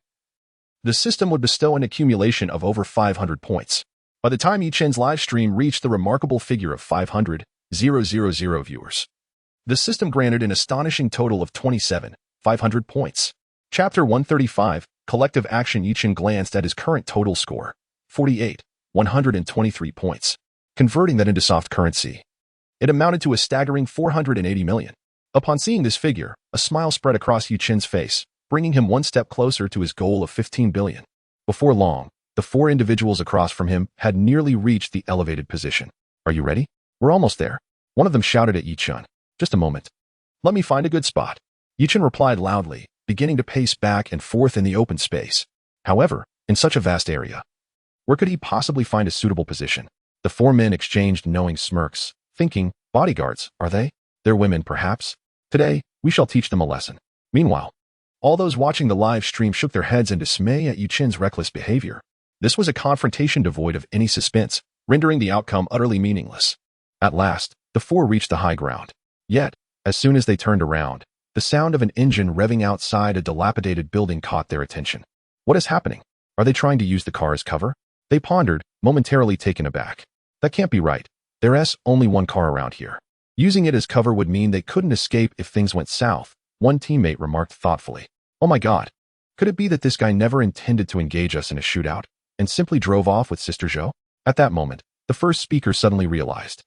The system would bestow an accumulation of over 500 points. By the time Yi Chen's live stream reached the remarkable figure of 500,000 viewers, the system granted an astonishing total of 27,500 points. Chapter 135, Collective Action. Yi Chen glanced at his current total score, 48,123 points. Converting that into soft currency, it amounted to a staggering 480 million. Upon seeing this figure, a smile spread across Yi Chen's face, bringing him one step closer to his goal of 15 billion. Before long, the four individuals across from him had nearly reached the elevated position. "Are you ready? We're almost there." One of them shouted at Yi Chen. "Just a moment. Let me find a good spot." Yi Chen replied loudly, beginning to pace back and forth in the open space. However, in such a vast area, where could he possibly find a suitable position? The four men exchanged knowing smirks, thinking, bodyguards, are they? They're women, perhaps? Today, we shall teach them a lesson. Meanwhile, all those watching the live stream shook their heads in dismay at Yi Chen's reckless behavior. This was a confrontation devoid of any suspense, rendering the outcome utterly meaningless. At last, the four reached the high ground. Yet, as soon as they turned around, the sound of an engine revving outside a dilapidated building caught their attention. What is happening? Are they trying to use the car as cover? They pondered, momentarily taken aback. That can't be right. There's only one car around here. Using it as cover would mean they couldn't escape if things went south, one teammate remarked thoughtfully. "Oh my God. Could it be that this guy never intended to engage us in a shootout, and simply drove off with Sister Zhou?" At that moment, the first speaker suddenly realized.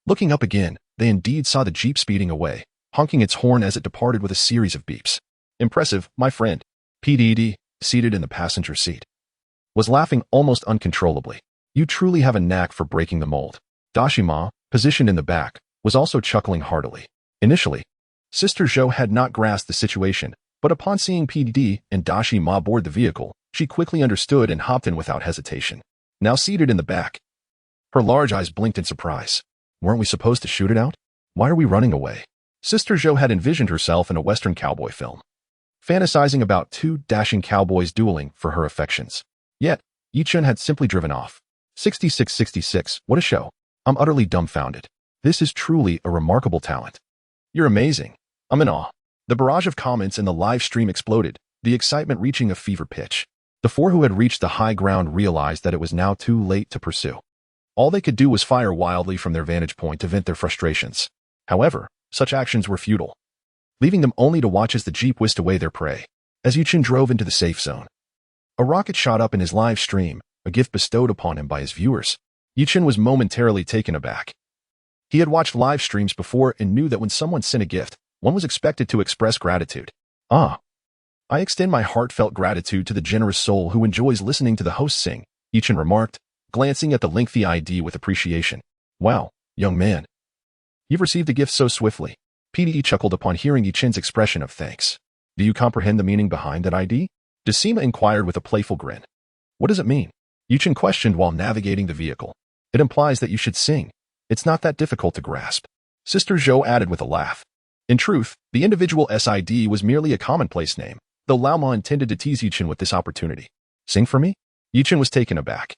Looking up again, they indeed saw the jeep speeding away, honking its horn as it departed with a series of beeps. "Impressive, my friend." PDD, seated in the passenger seat, was laughing almost uncontrollably. "You truly have a knack for breaking the mold." Dashima, positioned in the back, was also chuckling heartily. Initially, Sister Zhou had not grasped the situation, but upon seeing PDD and Dashima board the vehicle, she quickly understood and hopped in without hesitation. Now seated in the back, her large eyes blinked in surprise. "Weren't we supposed to shoot it out? Why are we running away?" Sister Zhou had envisioned herself in a Western cowboy film. fantasizing about two dashing cowboys dueling for her affections. Yet, Yichen had simply driven off. 6666, what a show. I'm utterly dumbfounded. This is truly a remarkable talent. You're amazing. I'm in awe. The barrage of comments in the live stream exploded, the excitement reaching a fever pitch. The four who had reached the high ground realized that it was now too late to pursue. All they could do was fire wildly from their vantage point to vent their frustrations. However, such actions were futile, leaving them only to watch as the Jeep whisked away their prey. As Yichen drove into the safe zone, a rocket shot up in his live stream, a gift bestowed upon him by his viewers. Yichen was momentarily taken aback. He had watched live streams before and knew that when someone sent a gift, one was expected to express gratitude. I extend my heartfelt gratitude to the generous soul who enjoys listening to the host sing, Yichen remarked, glancing at the lengthy ID with appreciation. Wow, young man. You've received a gift so swiftly. PDE chuckled upon hearing Yichen's expression of thanks. Do you comprehend the meaning behind that ID? Decima inquired with a playful grin. What does it mean? Yichen questioned while navigating the vehicle. It implies that you should sing. It's not that difficult to grasp. Sister Zhou added with a laugh. In truth, the individual SID was merely a commonplace name, though Laoma intended to tease Yichen with this opportunity. Sing for me? Yichen was taken aback,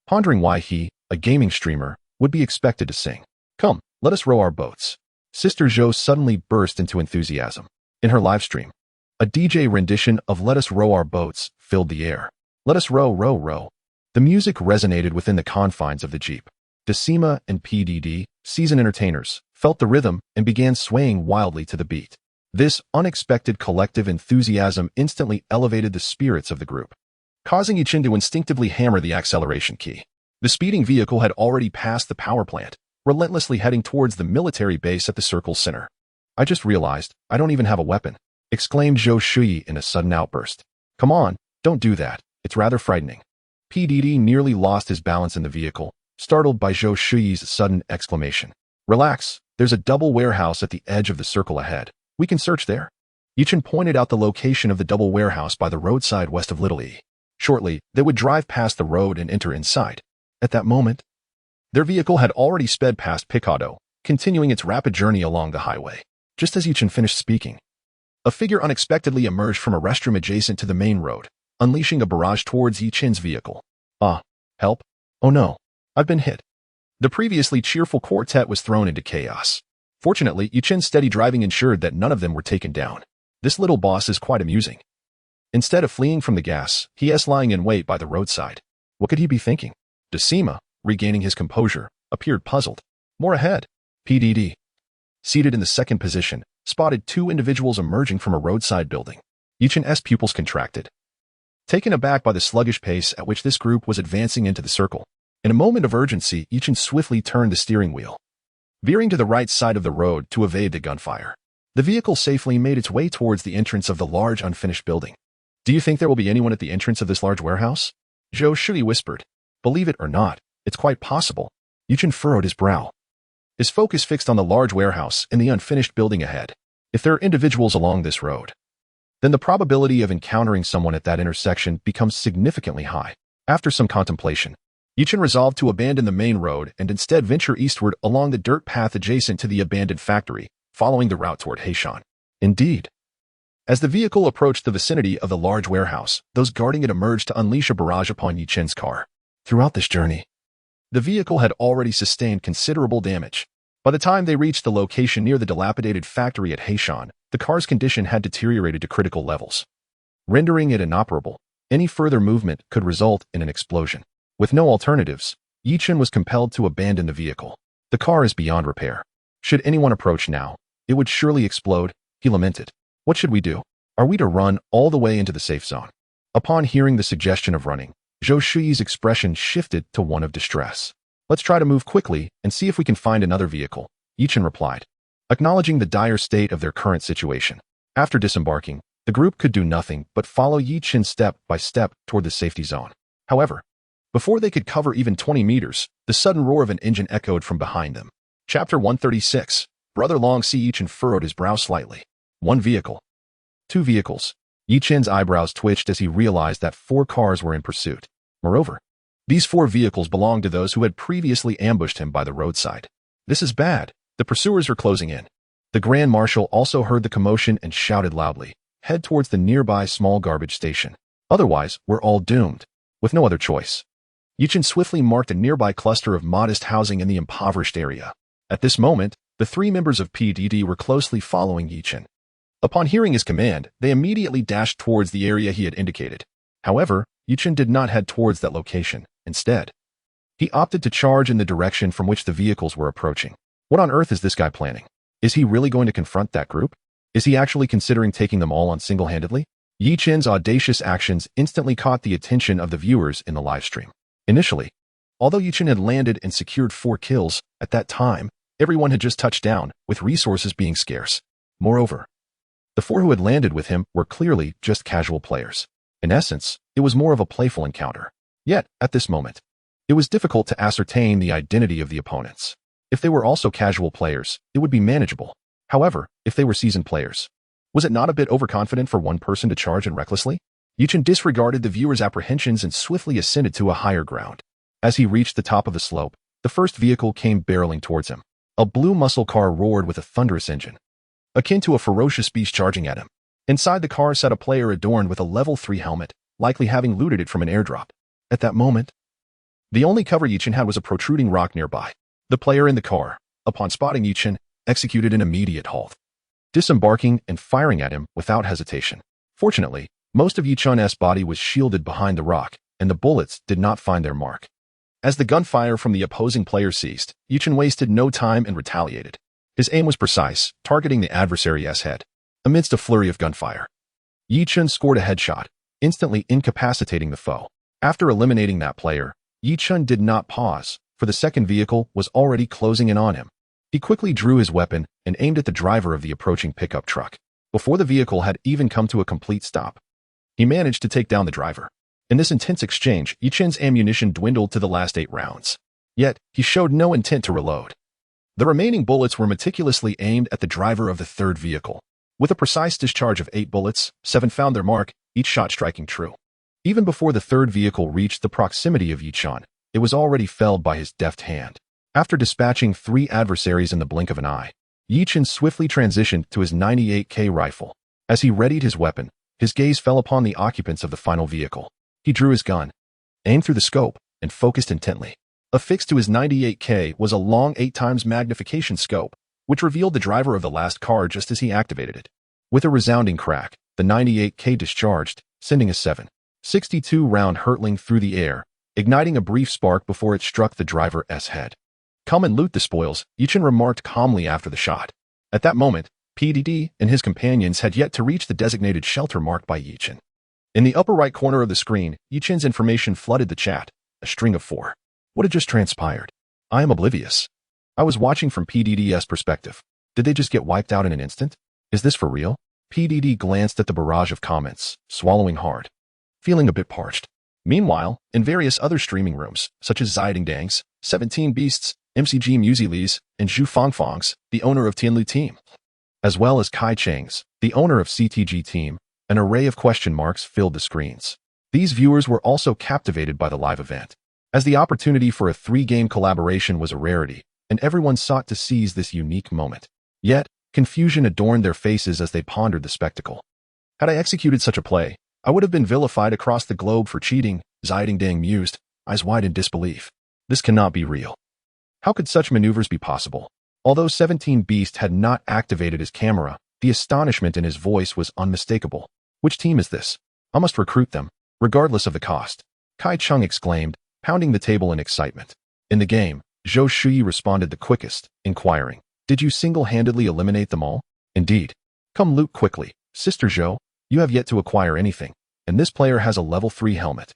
pondering why he, a gaming streamer, would be expected to sing. Come, let us row our boats. Sister Zhou suddenly burst into enthusiasm. In her live stream, a DJ rendition of Let Us Row Our Boats filled the air. Let us row, row, row. The music resonated within the confines of the Jeep. Decima and PDD, seasoned entertainers, felt the rhythm and began swaying wildly to the beat. This unexpected collective enthusiasm instantly elevated the spirits of the group, causing Yichen to instinctively hammer the acceleration key. The speeding vehicle had already passed the power plant, relentlessly heading towards the military base at the circle's center. I just realized I don't even have a weapon, exclaimed Zhou Shui in a sudden outburst. Come on, don't do that. It's rather frightening. PDD nearly lost his balance in the vehicle, startled by Zhou Shui's sudden exclamation. Relax, there's a double warehouse at the edge of the circle ahead. We can search there. Yichen pointed out the location of the double warehouse by the roadside west of Little E. Shortly, they would drive past the road and enter inside. At that moment, their vehicle had already sped past Picado, continuing its rapid journey along the highway. Just as Yichen finished speaking, a figure unexpectedly emerged from a restroom adjacent to the main road, unleashing a barrage towards Yichen's vehicle. Help. Oh no, I've been hit. The previously cheerful quartet was thrown into chaos. Fortunately, Yichen's steady driving ensured that none of them were taken down. This little boss is quite amusing. Instead of fleeing from the gas, he is lying in wait by the roadside. What could he be thinking? Decima, regaining his composure, appeared puzzled. More ahead. PDD, seated in the second position, spotted two individuals emerging from a roadside building. Yichen's pupils contracted, taken aback by the sluggish pace at which this group was advancing into the circle. In a moment of urgency, Yichen swiftly turned the steering wheel, veering to the right side of the road to evade the gunfire. The vehicle safely made its way towards the entrance of the large unfinished building. Do you think there will be anyone at the entrance of this large warehouse? Zhou Shui whispered. Believe it or not, it's quite possible. Yichen furrowed his brow, his focus fixed on the large warehouse and the unfinished building ahead. If there are individuals along this road, then the probability of encountering someone at that intersection becomes significantly high. After some contemplation, Yichen resolved to abandon the main road and instead venture eastward along the dirt path adjacent to the abandoned factory, following the route toward Heishan. Indeed, as the vehicle approached the vicinity of the large warehouse, those guarding it emerged to unleash a barrage upon Yichen's car. Throughout this journey, the vehicle had already sustained considerable damage. By the time they reached the location near the dilapidated factory at Heishan, the car's condition had deteriorated to critical levels, rendering it inoperable. Any further movement could result in an explosion. With no alternatives, Yichen was compelled to abandon the vehicle. The car is beyond repair. Should anyone approach now, it would surely explode, he lamented. What should we do? Are we to run all the way into the safe zone? Upon hearing the suggestion of running, Zhou Shui's expression shifted to one of distress. Let's try to move quickly and see if we can find another vehicle, Yichen replied, acknowledging the dire state of their current situation. After disembarking, the group could do nothing but follow Yichen step by step toward the safety zone. However, before they could cover even 20 meters, the sudden roar of an engine echoed from behind them. Chapter 136. Brother Long Si Yichen furrowed his brow slightly. One vehicle. Two vehicles. Yichen's eyebrows twitched as he realized that 4 cars were in pursuit. Moreover, these 4 vehicles belonged to those who had previously ambushed him by the roadside. This is bad. The pursuers are closing in. The Grand Marshal also heard the commotion and shouted loudly, head towards the nearby small garbage station. Otherwise, we're all doomed. With no other choice. Yichen swiftly marked a nearby cluster of modest housing in the impoverished area. At this moment, the three members of PDD were closely following Yichen. Upon hearing his command, they immediately dashed towards the area he had indicated. However, Yichen did not head towards that location. Instead, he opted to charge in the direction from which the vehicles were approaching. What on earth is this guy planning? Is he really going to confront that group? Is he actually considering taking them all on single-handedly? Yichen's audacious actions instantly caught the attention of the viewers in the livestream. Initially, although Yichen had landed and secured 4 kills, at that time, everyone had just touched down, with resources being scarce. Moreover, the 4 who had landed with him were clearly just casual players. In essence, it was more of a playful encounter. Yet, at this moment, it was difficult to ascertain the identity of the opponents. If they were also casual players, it would be manageable. However, if they were seasoned players, was it not a bit overconfident for one person to charge in recklessly? Yichen disregarded the viewer's apprehensions and swiftly ascended to a higher ground. As he reached the top of the slope, the first vehicle came barreling towards him. A blue muscle car roared with a thunderous engine, akin to a ferocious beast charging at him. Inside the car sat a player adorned with a level 3 helmet, likely having looted it from an airdrop. At that moment, the only cover Yichen had was a protruding rock nearby. The player in the car, upon spotting Yichen, executed an immediate halt, disembarking and firing at him without hesitation. Fortunately, most of Yichen's body was shielded behind the rock, and the bullets did not find their mark. As the gunfire from the opposing player ceased, Yichen wasted no time and retaliated. His aim was precise, targeting the adversary's head. Amidst a flurry of gunfire, Yichen scored a headshot, instantly incapacitating the foe. After eliminating that player, Yichen did not pause, for the second vehicle was already closing in on him. He quickly drew his weapon and aimed at the driver of the approaching pickup truck. Before the vehicle had even come to a complete stop, he managed to take down the driver. In this intense exchange, Yichen's ammunition dwindled to the last 8 rounds. Yet, he showed no intent to reload. The remaining bullets were meticulously aimed at the driver of the third vehicle. With a precise discharge of 8 bullets, 7 found their mark, each shot striking true. Even before the third vehicle reached the proximity of Yichen, it was already felled by his deft hand. After dispatching 3 adversaries in the blink of an eye, Yichen swiftly transitioned to his 98K rifle. As he readied his weapon, his gaze fell upon the occupants of the final vehicle. He drew his gun, aimed through the scope, and focused intently. Affixed to his 98K was a long 8x magnification scope, which revealed the driver of the last car just as he activated it. With a resounding crack, the 98K discharged, sending a 7.62 round hurtling through the air, igniting a brief spark before it struck the driver's head. "Come and loot the spoils," Yichen remarked calmly after the shot. At that moment, PDD and his companions had yet to reach the designated shelter marked by Yichen. In the upper right corner of the screen, Yichen's information flooded the chat, a string of 4. What had just transpired? I am oblivious. I was watching from PDD's perspective. Did they just get wiped out in an instant? Is this for real? PDD glanced at the barrage of comments, swallowing hard, feeling a bit parched. Meanwhile, in various other streaming rooms, such as Zidingdang's, 17 Beasts, MCG Musili's, and Zhu Fangfang's, the owner of Tianlu Team, as well as Kai Cheng's, the owner of CTG Team, an array of question marks filled the screens. These viewers were also captivated by the live event, as the opportunity for a 3-game collaboration was a rarity, and everyone sought to seize this unique moment. Yet, confusion adorned their faces as they pondered the spectacle. Had I executed such a play, I would have been vilified across the globe for cheating, Zidingdang mused, eyes wide in disbelief. This cannot be real. How could such maneuvers be possible? Although 17 Beast had not activated his camera, the astonishment in his voice was unmistakable. Which team is this? I must recruit them, regardless of the cost. Kai Chung exclaimed, pounding the table in excitement. In the game, Zhou Shui responded the quickest, inquiring, "Did you single-handedly eliminate them all?" "Indeed. Come loot quickly, Sister Zhou. You have yet to acquire anything, and this player has a level 3 helmet."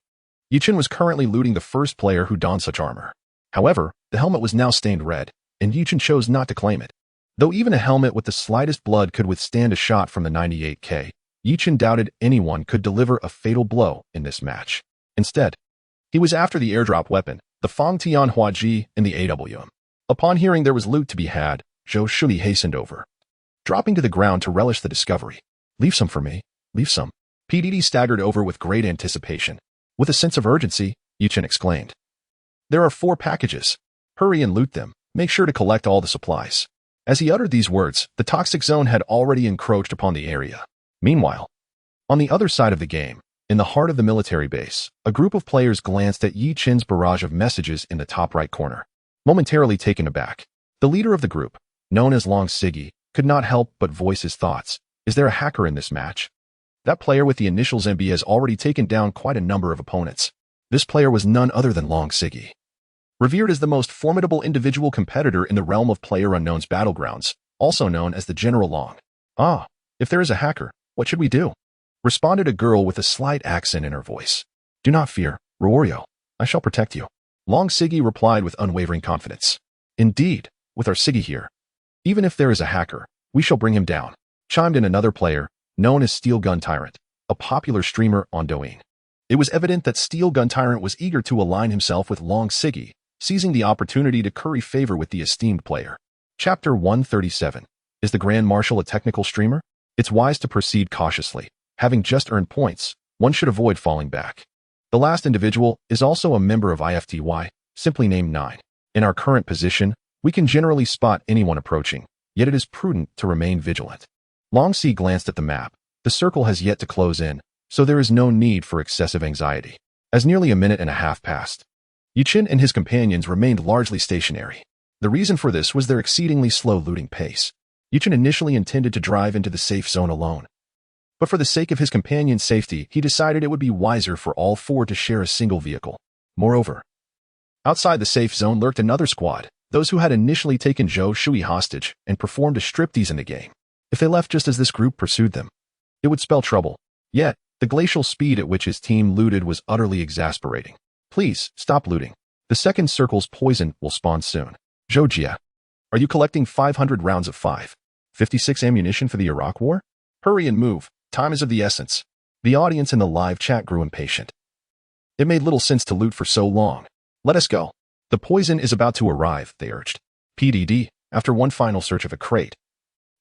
Yichen was currently looting the first player who donned such armor. However, the helmet was now stained red, and Yichen chose not to claim it. Though even a helmet with the slightest blood could withstand a shot from the 98K, Yichen doubted anyone could deliver a fatal blow in this match. Instead, he was after the airdrop weapon, the Fang Tian Huaji and the AWM. Upon hearing there was loot to be had, Zhou Shui hastened over, dropping to the ground to relish the discovery. "Leave some for me, leave some." PDD staggered over with great anticipation. With a sense of urgency, Yichen exclaimed, "There are 4 packages. Hurry and loot them. Make sure to collect all the supplies." As he uttered these words, the toxic zone had already encroached upon the area. Meanwhile, On the other side of the game, in the heart of the military base, a group of players glanced at Yi Chen's barrage of messages in the top right corner. Momentarily taken aback, the leader of the group, known as Long Siggy, could not help but voice his thoughts. Is there a hacker in this match? That player with the initials MB has already taken down quite a number of opponents. This player was none other than Long Siggy. Revered as the most formidable individual competitor in the realm of PlayerUnknown's battlegrounds, also known as the General Long. Ah, if there is a hacker, what should we do? Responded a girl with a slight accent in her voice. Do not fear, Riorio. I shall protect you. Long Siggy replied with unwavering confidence. Indeed, with our Siggy here. Even if there is a hacker, we shall bring him down. Chimed in another player, known as Steel Gun Tyrant, a popular streamer on Douyin. It was evident that Steel Gun Tyrant was eager to align himself with Long Siggy, seizing the opportunity to curry favor with the esteemed player. Chapter 137. Is the Grand Marshal a technical streamer? It's wise to proceed cautiously. Having just earned points, one should avoid falling back. The last individual is also a member of IFTY, simply named 9. In our current position, we can generally spot anyone approaching, yet it is prudent to remain vigilant. Long C glanced at the map. The circle has yet to close in, so there is no need for excessive anxiety. As nearly a minute and a half passed, Yi Chen and his companions remained largely stationary. The reason for this was their exceedingly slow looting pace. Yi Chen initially intended to drive into the safe zone alone, but for the sake of his companion's safety, he decided it would be wiser for all four to share a single vehicle. Moreover, outside the safe zone lurked another squad, those who had initially taken Zhou Shui hostage and performed a striptease in the game. If they left just as this group pursued them, it would spell trouble. Yet, the glacial speed at which his team looted was utterly exasperating. Please, stop looting. The second circle's poison will spawn soon. Zhou Jia, are you collecting 500 rounds of 5.56 ammunition for the Iraq War? Hurry and move. Time is of the essence. The audience in the live chat grew impatient. It made little sense to loot for so long. Let us go. The poison is about to arrive, they urged. PDD, after one final search of a crate,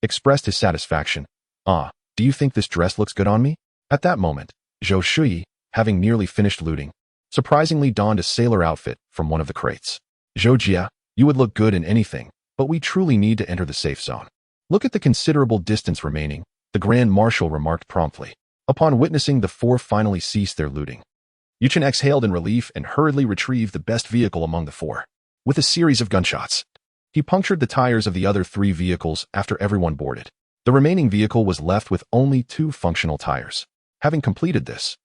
expressed his satisfaction. Ah, do you think this dress looks good on me? At that moment, Zhou Shui, having nearly finished looting, surprisingly donned a sailor outfit from one of the crates. Zhou Jia, you would look good in anything, but we truly need to enter the safe zone. Look at the considerable distance remaining, the Grand Marshal remarked promptly. Upon witnessing the four finally cease their looting, Yi Chen exhaled in relief and hurriedly retrieved the best vehicle among the four. With a series of gunshots, he punctured the tires of the other 3 vehicles after everyone boarded. The remaining vehicle was left with only 2 functional tires. Having completed this,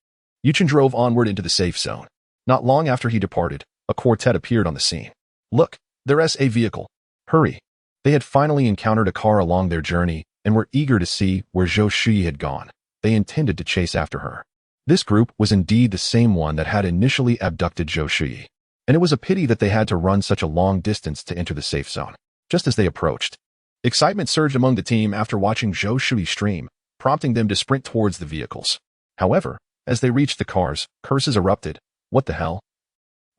Yi Chen drove onward into the safe zone. Not long after he departed, a quartet appeared on the scene. Look, there's a vehicle. Hurry. They had finally encountered a car along their journey and were eager to see where Zhou Shui had gone. They intended to chase after her. This group was indeed the same one that had initially abducted Zhou Shui, and it was a pity that they had to run such a long distance to enter the safe zone. Just as they approached, excitement surged among the team after watching Zhou Shui stream, prompting them to sprint towards the vehicles. However, as they reached the cars, curses erupted. What the hell?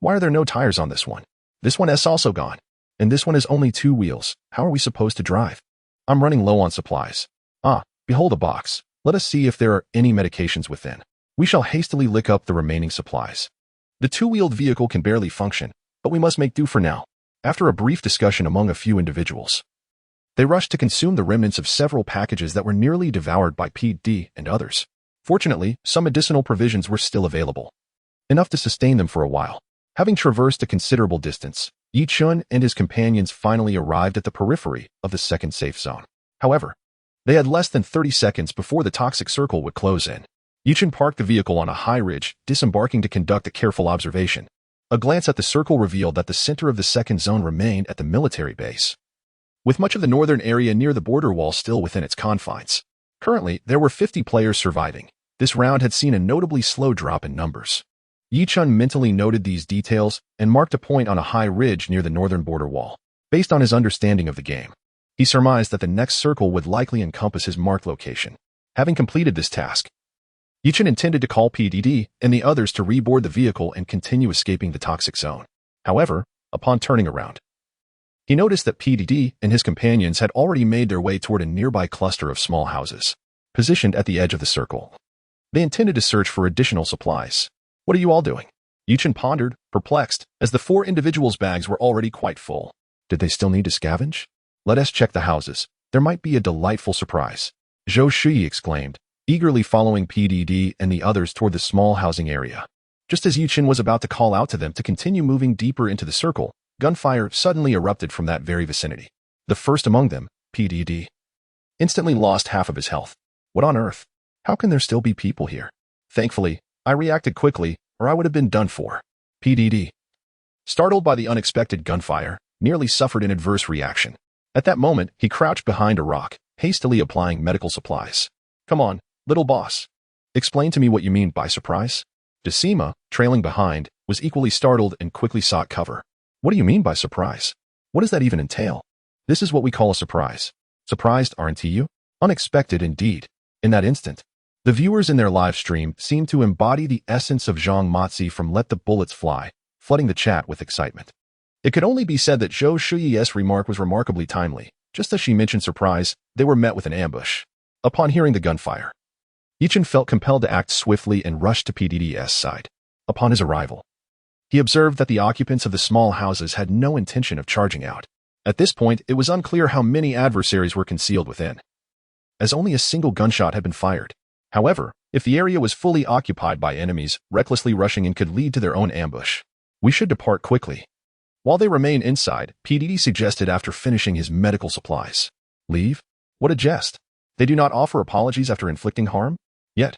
Why are there no tires on this one? This one is also gone. And this one is only 2 wheels. How are we supposed to drive? I'm running low on supplies. Ah, behold a box. Let us see if there are any medications within. We shall hastily lick up the remaining supplies. The 2-wheeled vehicle can barely function, but we must make do for now. After a brief discussion among a few individuals, they rushed to consume the remnants of several packages that were nearly devoured by PD and others. Fortunately, some medicinal provisions were still available, enough to sustain them for a while. Having traversed a considerable distance, Yi Chen and his companions finally arrived at the periphery of the second safe zone. However, they had less than 30 seconds before the toxic circle would close in. Yi Chen parked the vehicle on a high ridge, disembarking to conduct a careful observation. A glance at the circle revealed that the center of the second zone remained at the military base, with much of the northern area near the border wall still within its confines. Currently, there were 50 players surviving. This round had seen a notably slow drop in numbers. Yi Chen mentally noted these details and marked a point on a high ridge near the northern border wall. Based on his understanding of the game, he surmised that the next circle would likely encompass his marked location. Having completed this task, Yi Chen intended to call PDD and the others to reboard the vehicle and continue escaping the toxic zone. However, upon turning around, he noticed that PDD and his companions had already made their way toward a nearby cluster of small houses, positioned at the edge of the circle. They intended to search for additional supplies. What are you all doing? Yi Chen pondered, perplexed, as the 4 individuals' bags were already quite full. Did they still need to scavenge? Let us check the houses. There might be a delightful surprise. Zhou Shui exclaimed, eagerly following PDD and the others toward the small housing area. Just as Yichin was about to call out to them to continue moving deeper into the circle, gunfire suddenly erupted from that very vicinity. The first among them, PDD, instantly lost half of his health. What on earth? How can there still be people here? Thankfully, I reacted quickly, or I would have been done for. PDD, startled by the unexpected gunfire, nearly suffered an adverse reaction. At that moment, he crouched behind a rock, hastily applying medical supplies. Come on, little boss. Explain to me what you mean by surprise. Decima, trailing behind, was equally startled and quickly sought cover. What do you mean by surprise? What does that even entail? This is what we call a surprise. Surprised, aren't you? Unexpected indeed. In that instant, the viewers in their live stream seemed to embody the essence of Zhang Mozi from Let the Bullets Fly, flooding the chat with excitement. It could only be said that Zhou Shuyi's remark was remarkably timely. Just as she mentioned surprise, they were met with an ambush. Upon hearing the gunfire, Yichin felt compelled to act swiftly and rushed to PDD's side. Upon his arrival, he observed that the occupants of the small houses had no intention of charging out. At this point, it was unclear how many adversaries were concealed within, as only a single gunshot had been fired. However, if the area was fully occupied by enemies, recklessly rushing in could lead to their own ambush. We should depart quickly. While they remain inside, PDD suggested after finishing his medical supplies. Leave? What a jest. They do not offer apologies after inflicting harm? Yet,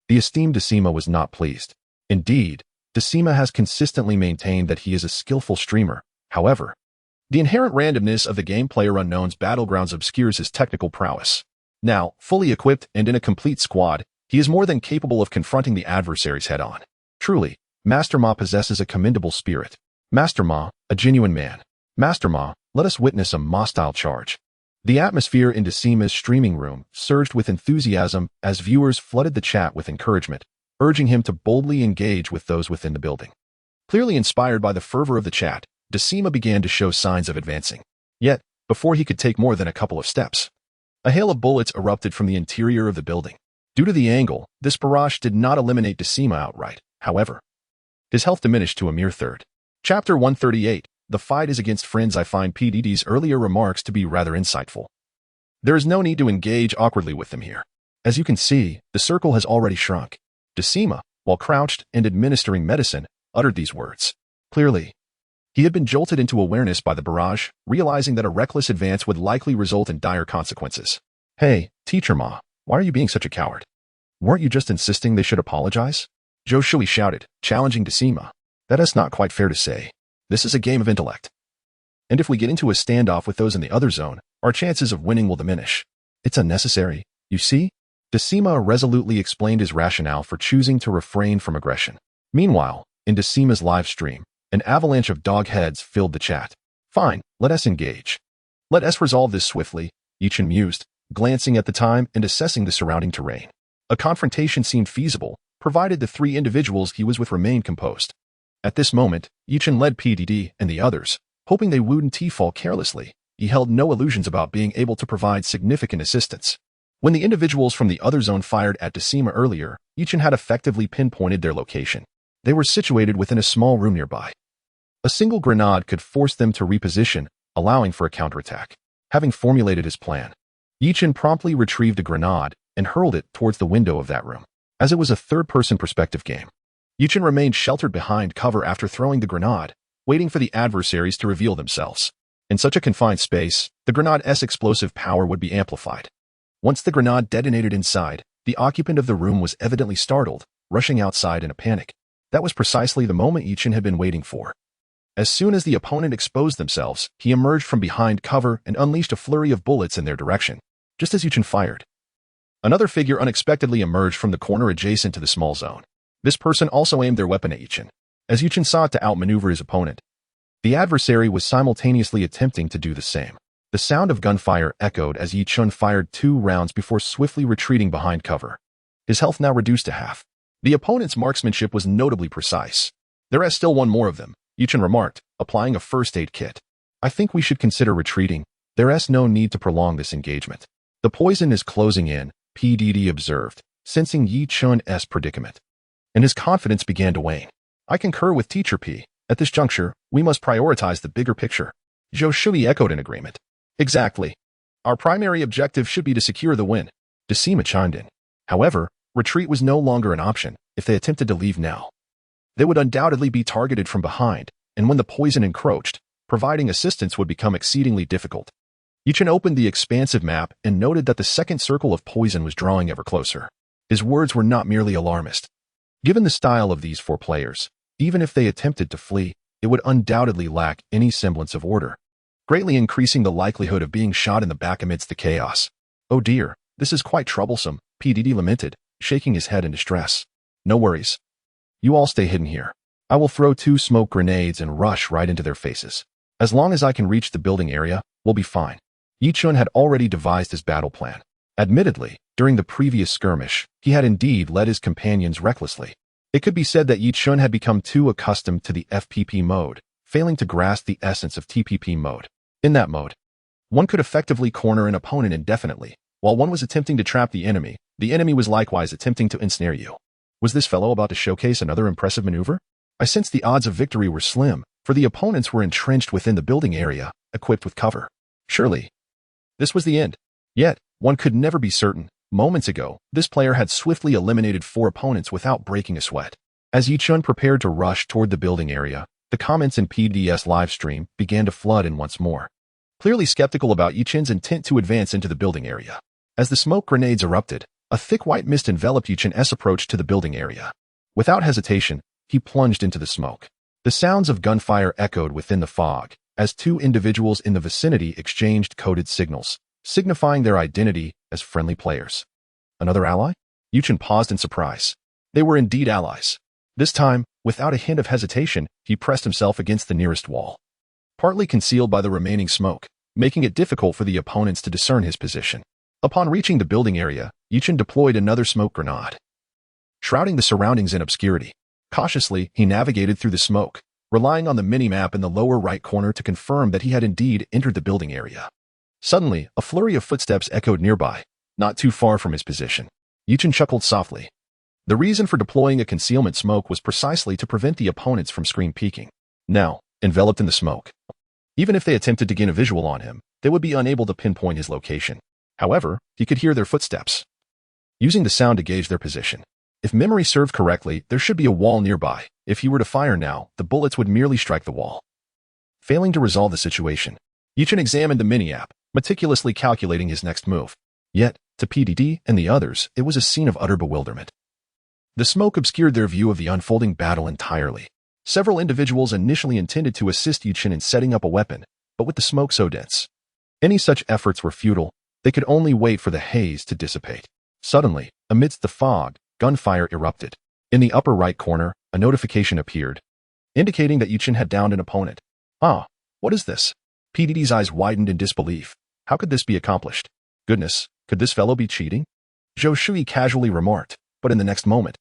the esteemed Decima was not pleased. Indeed, Decima has consistently maintained that he is a skillful streamer. However, the inherent randomness of the game PlayerUnknown's Battlegrounds obscures his technical prowess. Now, fully equipped and in a complete squad, he is more than capable of confronting the adversaries head-on. Truly, Master Ma possesses a commendable spirit. Master Ma, a genuine man. Master Ma, let us witness a Ma-style charge. The atmosphere in Decima's streaming room surged with enthusiasm as viewers flooded the chat with encouragement, urging him to boldly engage with those within the building. Clearly inspired by the fervor of the chat, Decima began to show signs of advancing. Yet, before he could take more than a couple of steps, a hail of bullets erupted from the interior of the building. Due to the angle, this barrage did not eliminate Decima outright. However, his health diminished to a mere third. Chapter 138. The fight is against friends. I find PDD's earlier remarks to be rather insightful. There is no need to engage awkwardly with them here. As you can see, the circle has already shrunk. Decima, while crouched and administering medicine, uttered these words. Clearly, he had been jolted into awareness by the barrage, realizing that a reckless advance would likely result in dire consequences. Hey, Teacher Ma, why are you being such a coward? Weren't you just insisting they should apologize? Zhou Shui shouted, challenging Decima. That is not quite fair to say. This is a game of intellect. And if we get into a standoff with those in the other zone, our chances of winning will diminish. It's unnecessary. You see? Decima resolutely explained his rationale for choosing to refrain from aggression. Meanwhile, in Decima's live stream, an avalanche of dog heads filled the chat. Fine, let us engage. Let us resolve this swiftly, Yichin mused, glancing at the time and assessing the surrounding terrain. A confrontation seemed feasible, provided the three individuals he was with remained composed. At this moment, Yichin led PDD and the others, hoping they wouldn't fall carelessly. He held no illusions about being able to provide significant assistance. When the individuals from the other zone fired at Decima earlier, Yichin had effectively pinpointed their location. They were situated within a small room nearby. A single grenade could force them to reposition, allowing for a counterattack. Having formulated his plan, Yichin promptly retrieved a grenade and hurled it towards the window of that room. As it was a third-person perspective game, Yichin remained sheltered behind cover after throwing the grenade, waiting for the adversaries to reveal themselves. In such a confined space, the grenade's explosive power would be amplified. Once the grenade detonated inside, the occupant of the room was evidently startled, rushing outside in a panic. That was precisely the moment Yichin had been waiting for. As soon as the opponent exposed themselves, he emerged from behind cover and unleashed a flurry of bullets in their direction. Just as Yichin fired, another figure unexpectedly emerged from the corner adjacent to the small zone. This person also aimed their weapon at Yichin. As Yichin sought to outmaneuver his opponent, the adversary was simultaneously attempting to do the same. The sound of gunfire echoed as Yichin fired 2 rounds before swiftly retreating behind cover. His health now reduced to half. The opponent's marksmanship was notably precise. There is still one more of them, Yichin remarked, applying a first aid kit. I think we should consider retreating. There is no need to prolong this engagement. The poison is closing in, PDD observed, sensing Yichin's predicament. And his confidence began to wane. I concur with Teacher P. At this juncture, we must prioritize the bigger picture. Zhou Shui echoed in agreement. Exactly. Our primary objective should be to secure the win. Decima chimed in. However, retreat was no longer an option if they attempted to leave now. They would undoubtedly be targeted from behind, and when the poison encroached, providing assistance would become exceedingly difficult. Yichen opened the expansive map and noted that the second circle of poison was drawing ever closer. His words were not merely alarmist. Given the style of these 4 players, even if they attempted to flee, it would undoubtedly lack any semblance of order, greatly increasing the likelihood of being shot in the back amidst the chaos. "Oh dear, this is quite troublesome," PDD lamented, shaking his head in distress. "No worries. You all stay hidden here. I will throw 2 smoke grenades and rush right into their faces. As long as I can reach the building area, we'll be fine." Yichun had already devised his battle plan. Admittedly, during the previous skirmish, he had indeed led his companions recklessly. It could be said that Yichun had become too accustomed to the FPP mode, failing to grasp the essence of TPP mode. In that mode, one could effectively corner an opponent indefinitely. While one was attempting to trap the enemy was likewise attempting to ensnare you. Was this fellow about to showcase another impressive maneuver? I sensed the odds of victory were slim, for the opponents were entrenched within the building area, equipped with cover. Surely, this was the end. Yet, one could never be certain. Moments ago, this player had swiftly eliminated 4 opponents without breaking a sweat. As Yichun prepared to rush toward the building area, the comments in PDS livestream began to flood in once more, clearly skeptical about Yichun's intent to advance into the building area. As the smoke grenades erupted, a thick white mist enveloped Yichun's approach to the building area. Without hesitation, he plunged into the smoke. The sounds of gunfire echoed within the fog, as 2 individuals in the vicinity exchanged coded signals, signifying their identity as friendly players. Another ally? Yichun paused in surprise. They were indeed allies. This time, without a hint of hesitation, he pressed himself against the nearest wall, partly concealed by the remaining smoke, making it difficult for the opponents to discern his position. Upon reaching the building area, Yichun deployed another smoke grenade, shrouding the surroundings in obscurity. Cautiously, he navigated through the smoke, relying on the mini-map in the lower right corner to confirm that he had indeed entered the building area. Suddenly, a flurry of footsteps echoed nearby, not too far from his position. Yichun chuckled softly. The reason for deploying a concealment smoke was precisely to prevent the opponents from screen peeking. Now, enveloped in the smoke, even if they attempted to gain a visual on him, they would be unable to pinpoint his location. However, he could hear their footsteps, using the sound to gauge their position. If memory served correctly, there should be a wall nearby. If he were to fire now, the bullets would merely strike the wall. Failing to resolve the situation, Yichun examined the mini-app, meticulously calculating his next move. Yet, to PDD and the others, it was a scene of utter bewilderment. The smoke obscured their view of the unfolding battle entirely. Several individuals initially intended to assist Yichun in setting up a weapon, but with the smoke so dense, any such efforts were futile. They could only wait for the haze to dissipate. Suddenly, amidst the fog, gunfire erupted. In the upper right corner, a notification appeared, indicating that Yichun had downed an opponent. "Ah, what is this?" PDD's eyes widened in disbelief. How could this be accomplished? Goodness, could this fellow be cheating? Zhou Shui casually remarked, but in the next moment,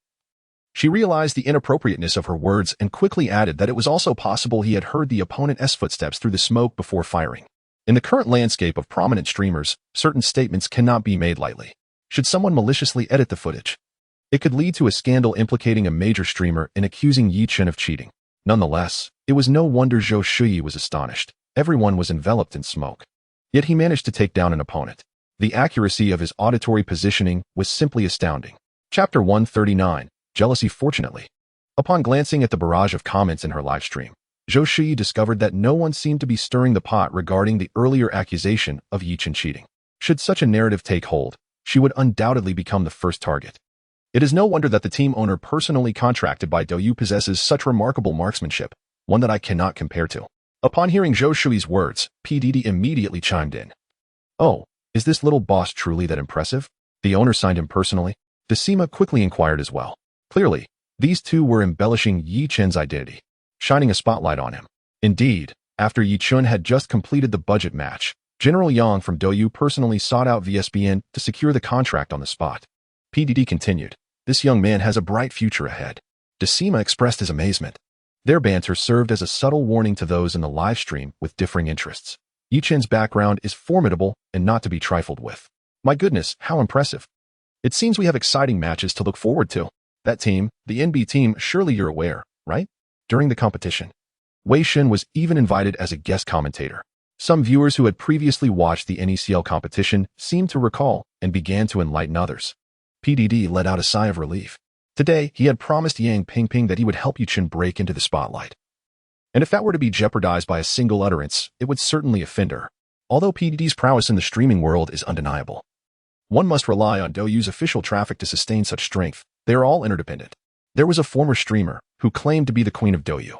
she realized the inappropriateness of her words and quickly added that it was also possible he had heard the opponent's footsteps through the smoke before firing. In the current landscape of prominent streamers, certain statements cannot be made lightly. Should someone maliciously edit the footage, it could lead to a scandal implicating a major streamer in accusing Yichun of cheating. Nonetheless, it was no wonder Zhou Shui was astonished. Everyone was enveloped in smoke. Yet he managed to take down an opponent. The accuracy of his auditory positioning was simply astounding. Chapter 139, Jealousy. Fortunately, upon glancing at the barrage of comments in her livestream, Zhou Shui discovered that no one seemed to be stirring the pot regarding the earlier accusation of Yichun cheating. Should such a narrative take hold, she would undoubtedly become the first target. It is no wonder that the team owner personally contracted by Douyu possesses such remarkable marksmanship, one that I cannot compare to. Upon hearing Zhou Shui's words, PDD immediately chimed in. "Oh, is this little boss truly that impressive? The owner signed him personally?" Decima quickly inquired as well. Clearly, these two were embellishing Yichun's identity, shining a spotlight on him. Indeed, after Yichun had just completed the budget match, General Yang from Douyu personally sought out VSBN to secure the contract on the spot. PDD continued, "This young man has a bright future ahead." Decima expressed his amazement. Their banter served as a subtle warning to those in the live stream with differing interests. Yichun's background is formidable and not to be trifled with. My goodness, how impressive. It seems we have exciting matches to look forward to. That team, the NB team, surely you're aware, right? During the competition, Wei Shen was even invited as a guest commentator. Some viewers who had previously watched the NECL competition seemed to recall and began to enlighten others. PDD let out a sigh of relief. Today, he had promised Yang Pingping that he would help Yuchen break into the spotlight. And if that were to be jeopardized by a single utterance, it would certainly offend her. Although PDD's prowess in the streaming world is undeniable, one must rely on Douyu's official traffic to sustain such strength. They are all interdependent. There was a former streamer who claimed to be the queen of Douyu,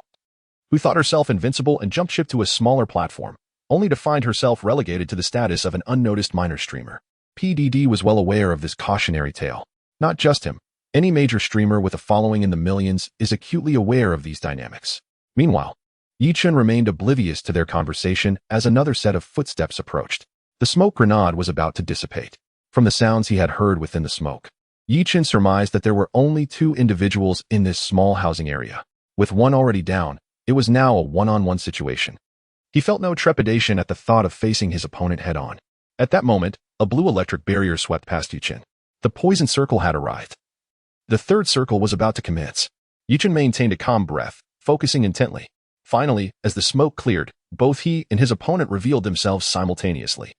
who thought herself invincible and jumped ship to a smaller platform, only to find herself relegated to the status of an unnoticed minor streamer. PDD was well aware of this cautionary tale. Not just him. Any major streamer with a following in the millions is acutely aware of these dynamics. Meanwhile, Yichen remained oblivious to their conversation as another set of footsteps approached. The smoke grenade was about to dissipate. From the sounds he had heard within the smoke, Yichen surmised that there were only 2 individuals in this small housing area. With one already down, it was now a one-on-one situation. He felt no trepidation at the thought of facing his opponent head-on. At that moment, a blue electric barrier swept past Yichen. The poison circle had arrived. The third circle was about to commence. Yichen maintained a calm breath, focusing intently. Finally, as the smoke cleared, both he and his opponent revealed themselves simultaneously.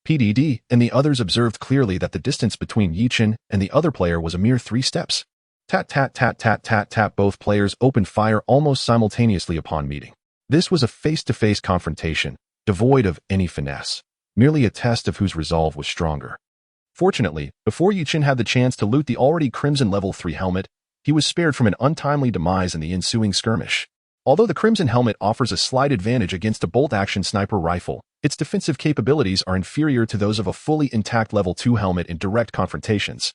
PDD and the others observed clearly that the distance between Yichen and the other player was a mere 3 steps. Tat tat tat tat tat tat. Both players opened fire almost simultaneously upon meeting. This was a face-to-face confrontation, devoid of any finesse, merely a test of whose resolve was stronger. Fortunately, before Yichen had the chance to loot the already Crimson Level 3 helmet, he was spared from an untimely demise in the ensuing skirmish. Although the Crimson helmet offers a slight advantage against a bolt-action sniper rifle, its defensive capabilities are inferior to those of a fully intact Level 2 helmet in direct confrontations.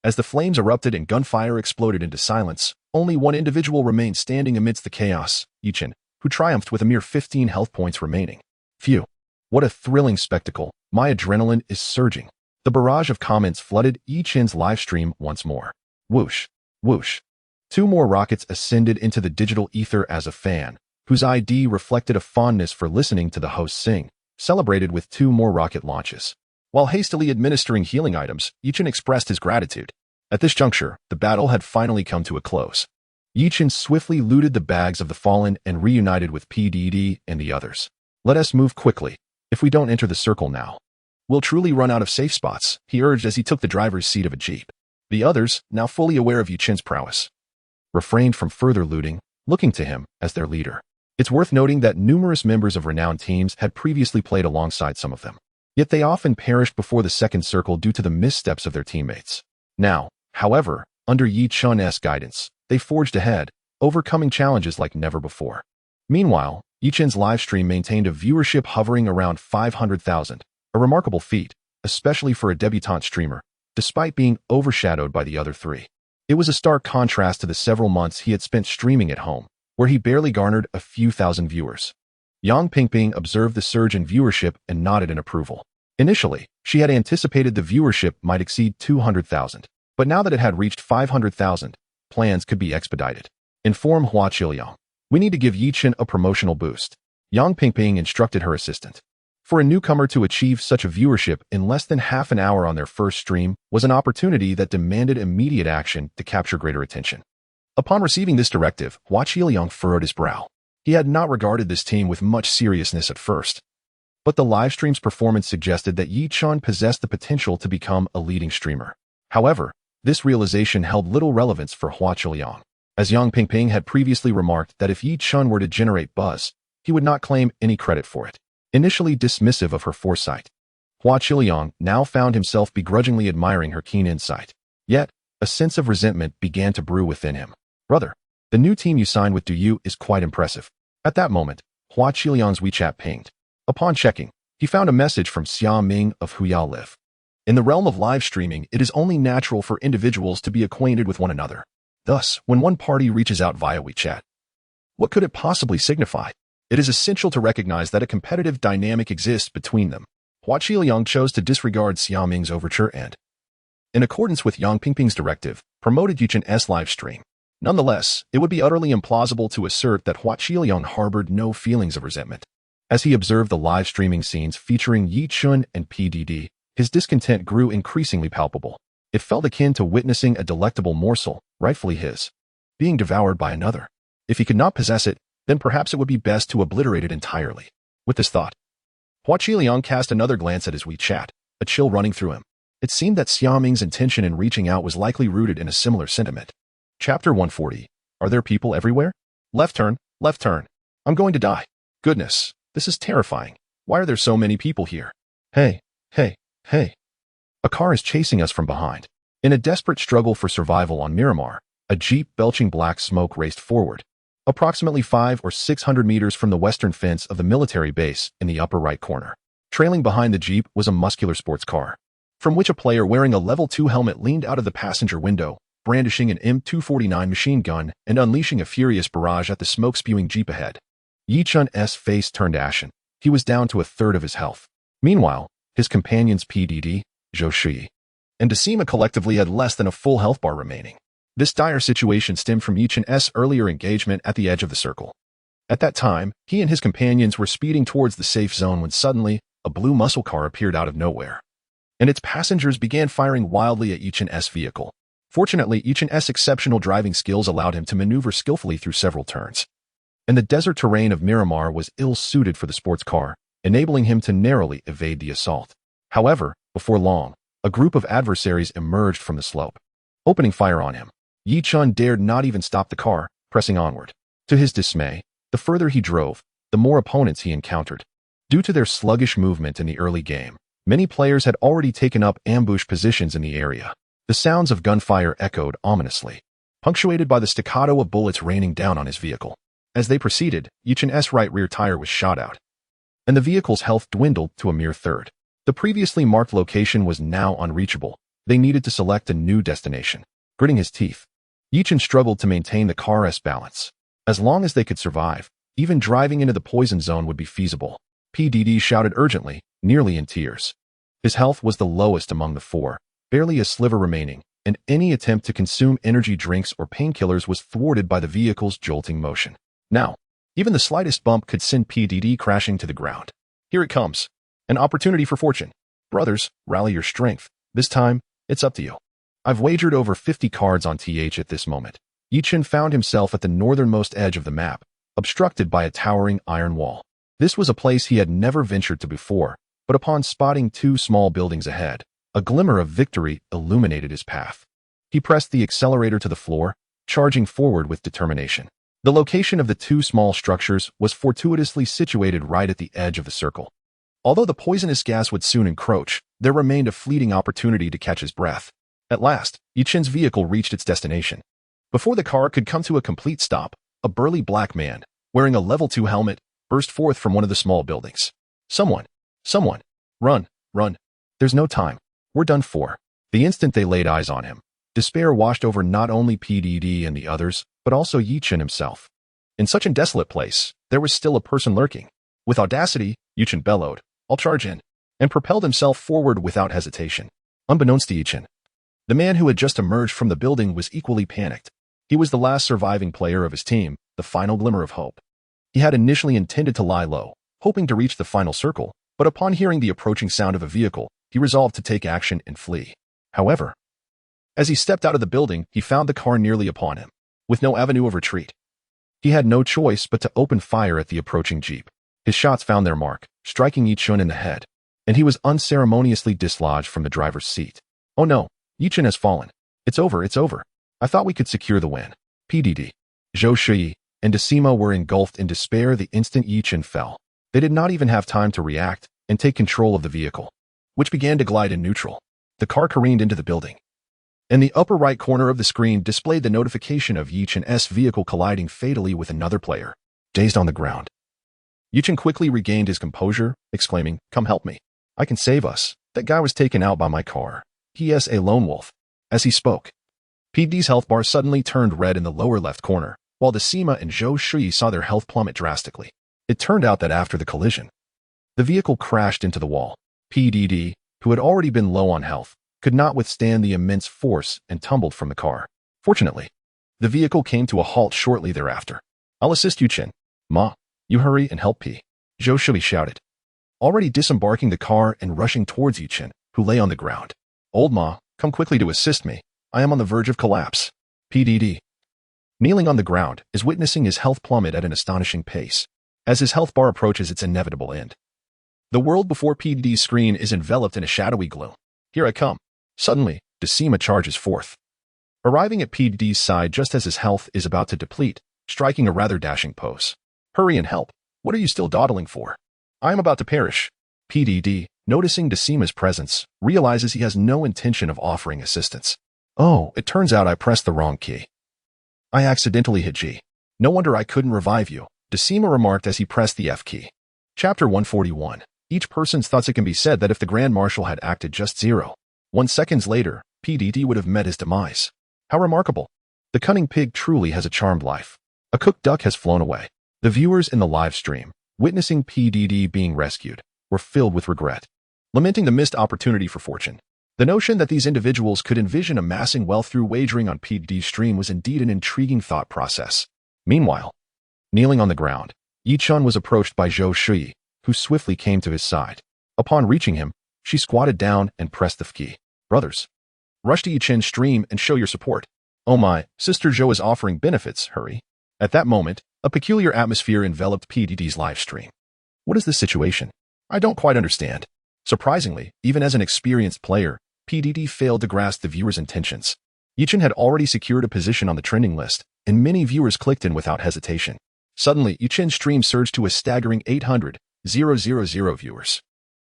As the flames erupted and gunfire exploded into silence, only one individual remained standing amidst the chaos, Yichen, who triumphed with a mere 15 health points remaining. Phew. What a thrilling spectacle. My adrenaline is surging. The barrage of comments flooded Yichen's livestream once more. Whoosh. Whoosh. 2 more rockets ascended into the digital ether as a fan, whose ID reflected a fondness for listening to the host sing, celebrated with 2 more rocket launches. While hastily administering healing items, Yichen expressed his gratitude. At this juncture, the battle had finally come to a close. Yichen swiftly looted the bags of the fallen and reunited with PDD and the others. Let us move quickly. If we don't enter the circle now, we'll truly run out of safe spots, he urged as he took the driver's seat of a jeep. The others, now fully aware of Yichen's prowess, refrained from further looting, looking to him as their leader. It's worth noting that numerous members of renowned teams had previously played alongside some of them. Yet they often perished before the second circle due to the missteps of their teammates. Now, however, under Yichen's guidance, they forged ahead, overcoming challenges like never before. Meanwhile, Yichen's livestream maintained a viewership hovering around 500,000, a remarkable feat, especially for a debutante streamer, despite being overshadowed by the other 3. It was a stark contrast to the several months he had spent streaming at home, where he barely garnered a few thousand viewers. Yang Pingping observed the surge in viewership and nodded in approval. Initially, she had anticipated the viewership might exceed 200,000, but now that it had reached 500,000, plans could be expedited. Inform Hua Qiliang. We need to give Yichen a promotional boost. Yang Pingping instructed her assistant. For a newcomer to achieve such a viewership in less than half an hour on their first stream was an opportunity that demanded immediate action to capture greater attention. Upon receiving this directive, Hua Qiliang furrowed his brow. He had not regarded this team with much seriousness at first, but the livestream's performance suggested that Yichen possessed the potential to become a leading streamer. However, this realization held little relevance for Hua Qiliang, as Yang Pingping had previously remarked that if Yichen were to generate buzz, he would not claim any credit for it. Initially dismissive of her foresight, Hua Qiliang now found himself begrudgingly admiring her keen insight. Yet, a sense of resentment began to brew within him. Brother, the new team you signed with Douyu is quite impressive. At that moment, Hua Qiliang's WeChat pinged. Upon checking, he found a message from Xia Ming of Huyao Live. In the realm of live streaming, it is only natural for individuals to be acquainted with one another. Thus, when one party reaches out via WeChat, what could it possibly signify? It is essential to recognize that a competitive dynamic exists between them. Hua Qiliang chose to disregard Xia Ming's overture and, in accordance with Yang Pingping's directive, promoted Yichen's live stream. Nonetheless, it would be utterly implausible to assert that Hua Qiliang harbored no feelings of resentment. As he observed the live streaming scenes featuring Yichen and PDD, his discontent grew increasingly palpable. It felt akin to witnessing a delectable morsel, rightfully his, being devoured by another. If he could not possess it, then perhaps it would be best to obliterate it entirely. With this thought, Hua Qiliang cast another glance at his WeChat, a chill running through him. It seemed that Xiaoming's intention in reaching out was likely rooted in a similar sentiment. Chapter 140. Are there people everywhere? Left turn, left turn. I'm going to die. Goodness, this is terrifying. Why are there so many people here? Hey, hey, hey. A car is chasing us from behind. In a desperate struggle for survival on Miramar, a jeep belching black smoke raced forward. Approximately 500 or 600 meters from the western fence of the military base in the upper right corner. Trailing behind the jeep was a muscular sports car, from which a player wearing a level 2 helmet leaned out of the passenger window, brandishing an M249 machine gun and unleashing a furious barrage at the smoke-spewing jeep ahead. Yi Chun's face turned ashen. He was down to a third of his health. Meanwhile, his companions PDD, Zhou Shui, and Decima collectively had less than a full health bar remaining. This dire situation stemmed from Yi Chun's earlier engagement at the edge of the circle. At that time, he and his companions were speeding towards the safe zone when suddenly, a blue muscle car appeared out of nowhere, and its passengers began firing wildly at Yi Chun's vehicle. Fortunately, Yi Chun's exceptional driving skills allowed him to maneuver skillfully through several turns, and the desert terrain of Miramar was ill-suited for the sports car, enabling him to narrowly evade the assault. However, before long, a group of adversaries emerged from the slope, opening fire on him. Yi Chun dared not even stop the car, pressing onward. To his dismay, the further he drove, the more opponents he encountered. Due to their sluggish movement in the early game, many players had already taken up ambush positions in the area. The sounds of gunfire echoed ominously, punctuated by the staccato of bullets raining down on his vehicle. As they proceeded, Yi Chun's right rear tire was shot out, and the vehicle's health dwindled to a mere third. The previously marked location was now unreachable. They needed to select a new destination. Gritting his teeth, Yi Chun struggled to maintain the car's balance. As long as they could survive, even driving into the poison zone would be feasible. PDD shouted urgently, nearly in tears. His health was the lowest among the four, barely a sliver remaining, and any attempt to consume energy drinks or painkillers was thwarted by the vehicle's jolting motion. Now, even the slightest bump could send PDD crashing to the ground. Here it comes. An opportunity for fortune. Brothers, rally your strength. This time, it's up to you. I've wagered over 50 cards on TH at this moment. Yi Chun found himself at the northernmost edge of the map, obstructed by a towering iron wall. This was a place he had never ventured to before, but upon spotting two small buildings ahead, a glimmer of victory illuminated his path. He pressed the accelerator to the floor, charging forward with determination. The location of the two small structures was fortuitously situated right at the edge of the circle. Although the poisonous gas would soon encroach, there remained a fleeting opportunity to catch his breath. At last, Yi Chun's vehicle reached its destination. Before the car could come to a complete stop, a burly black man, wearing a level 2 helmet, burst forth from one of the small buildings. Someone, run, run. There's no time. We're done for. The instant they laid eyes on him, despair washed over not only PDD and the others, but also Yi Chun himself. In such a desolate place, there was still a person lurking. With audacity, Yi Chun bellowed, "I'll charge in," and propelled himself forward without hesitation. Unbeknownst to Yi Chun, the man who had just emerged from the building was equally panicked. He was the last surviving player of his team, the final glimmer of hope. He had initially intended to lie low, hoping to reach the final circle, but upon hearing the approaching sound of a vehicle, he resolved to take action and flee. However, as he stepped out of the building, he found the car nearly upon him, with no avenue of retreat. He had no choice but to open fire at the approaching jeep. His shots found their mark, striking Yi Chun in the head, and he was unceremoniously dislodged from the driver's seat. Oh no, Yi Chun has fallen. It's over. I thought we could secure the win. PDD, Zhou Shui, and Decima were engulfed in despair the instant Yi Chun fell. They did not even have time to react and take control of the vehicle, which began to glide in neutral. The car careened into the building. In the upper right corner of the screen displayed the notification of Yi Chun's vehicle colliding fatally with another player. Dazed on the ground, Yi Chun quickly regained his composure, exclaiming, "Come help me. I can save us. That guy was taken out by my car. He is a lone wolf." As he spoke, PD's health bar suddenly turned red in the lower left corner, while Decima and Zhou Shui saw their health plummet drastically. It turned out that after the collision, the vehicle crashed into the wall. PDD, who had already been low on health, could not withstand the immense force and tumbled from the car. Fortunately, the vehicle came to a halt shortly thereafter. "I'll assist you, Chin. Ma, you hurry and help P," Zhou Shui shouted, already disembarking the car and rushing towards Yi Chun, who lay on the ground. "Old Ma, come quickly to assist me. I am on the verge of collapse." PDD, kneeling on the ground, is witnessing his health plummet at an astonishing pace, as his health bar approaches its inevitable end. The world before PDD's screen is enveloped in a shadowy gloom. "Here I come. Suddenly, Decima charges forth, arriving at PDD's side just as his health is about to deplete, striking a rather dashing pose. Hurry and help. What are you still dawdling for? I am about to perish. PDD, noticing Decima's presence, realizes he has no intention of offering assistance. Oh, it turns out I pressed the wrong key. I accidentally hit G. No wonder I couldn't revive you, Decima remarked as he pressed the F key. Chapter 141. Each person's thoughts. It can be said that if the Grand Marshal had acted just 0.1 seconds later, PDD would have met his demise. How remarkable. The cunning pig truly has a charmed life. A cooked duck has flown away. The viewers in the live stream, witnessing PDD being rescued, were filled with regret, lamenting the missed opportunity for fortune. The notion that these individuals could envision amassing wealth through wagering on PDD's stream was indeed an intriguing thought process. Meanwhile, kneeling on the ground, Yichun was approached by Zhou Shui, who swiftly came to his side. Upon reaching him, she squatted down and pressed the F key. Brothers, rush to Yichun's stream and show your support. Oh my, Sister Zhou is offering benefits, hurry. At that moment, a peculiar atmosphere enveloped PDD's live stream. What is this situation? I don't quite understand. Surprisingly, even as an experienced player, PDD failed to grasp the viewer's intentions. Yichun had already secured a position on the trending list, and many viewers clicked in without hesitation. Suddenly, Yichun's stream surged to a staggering 800,000 viewers.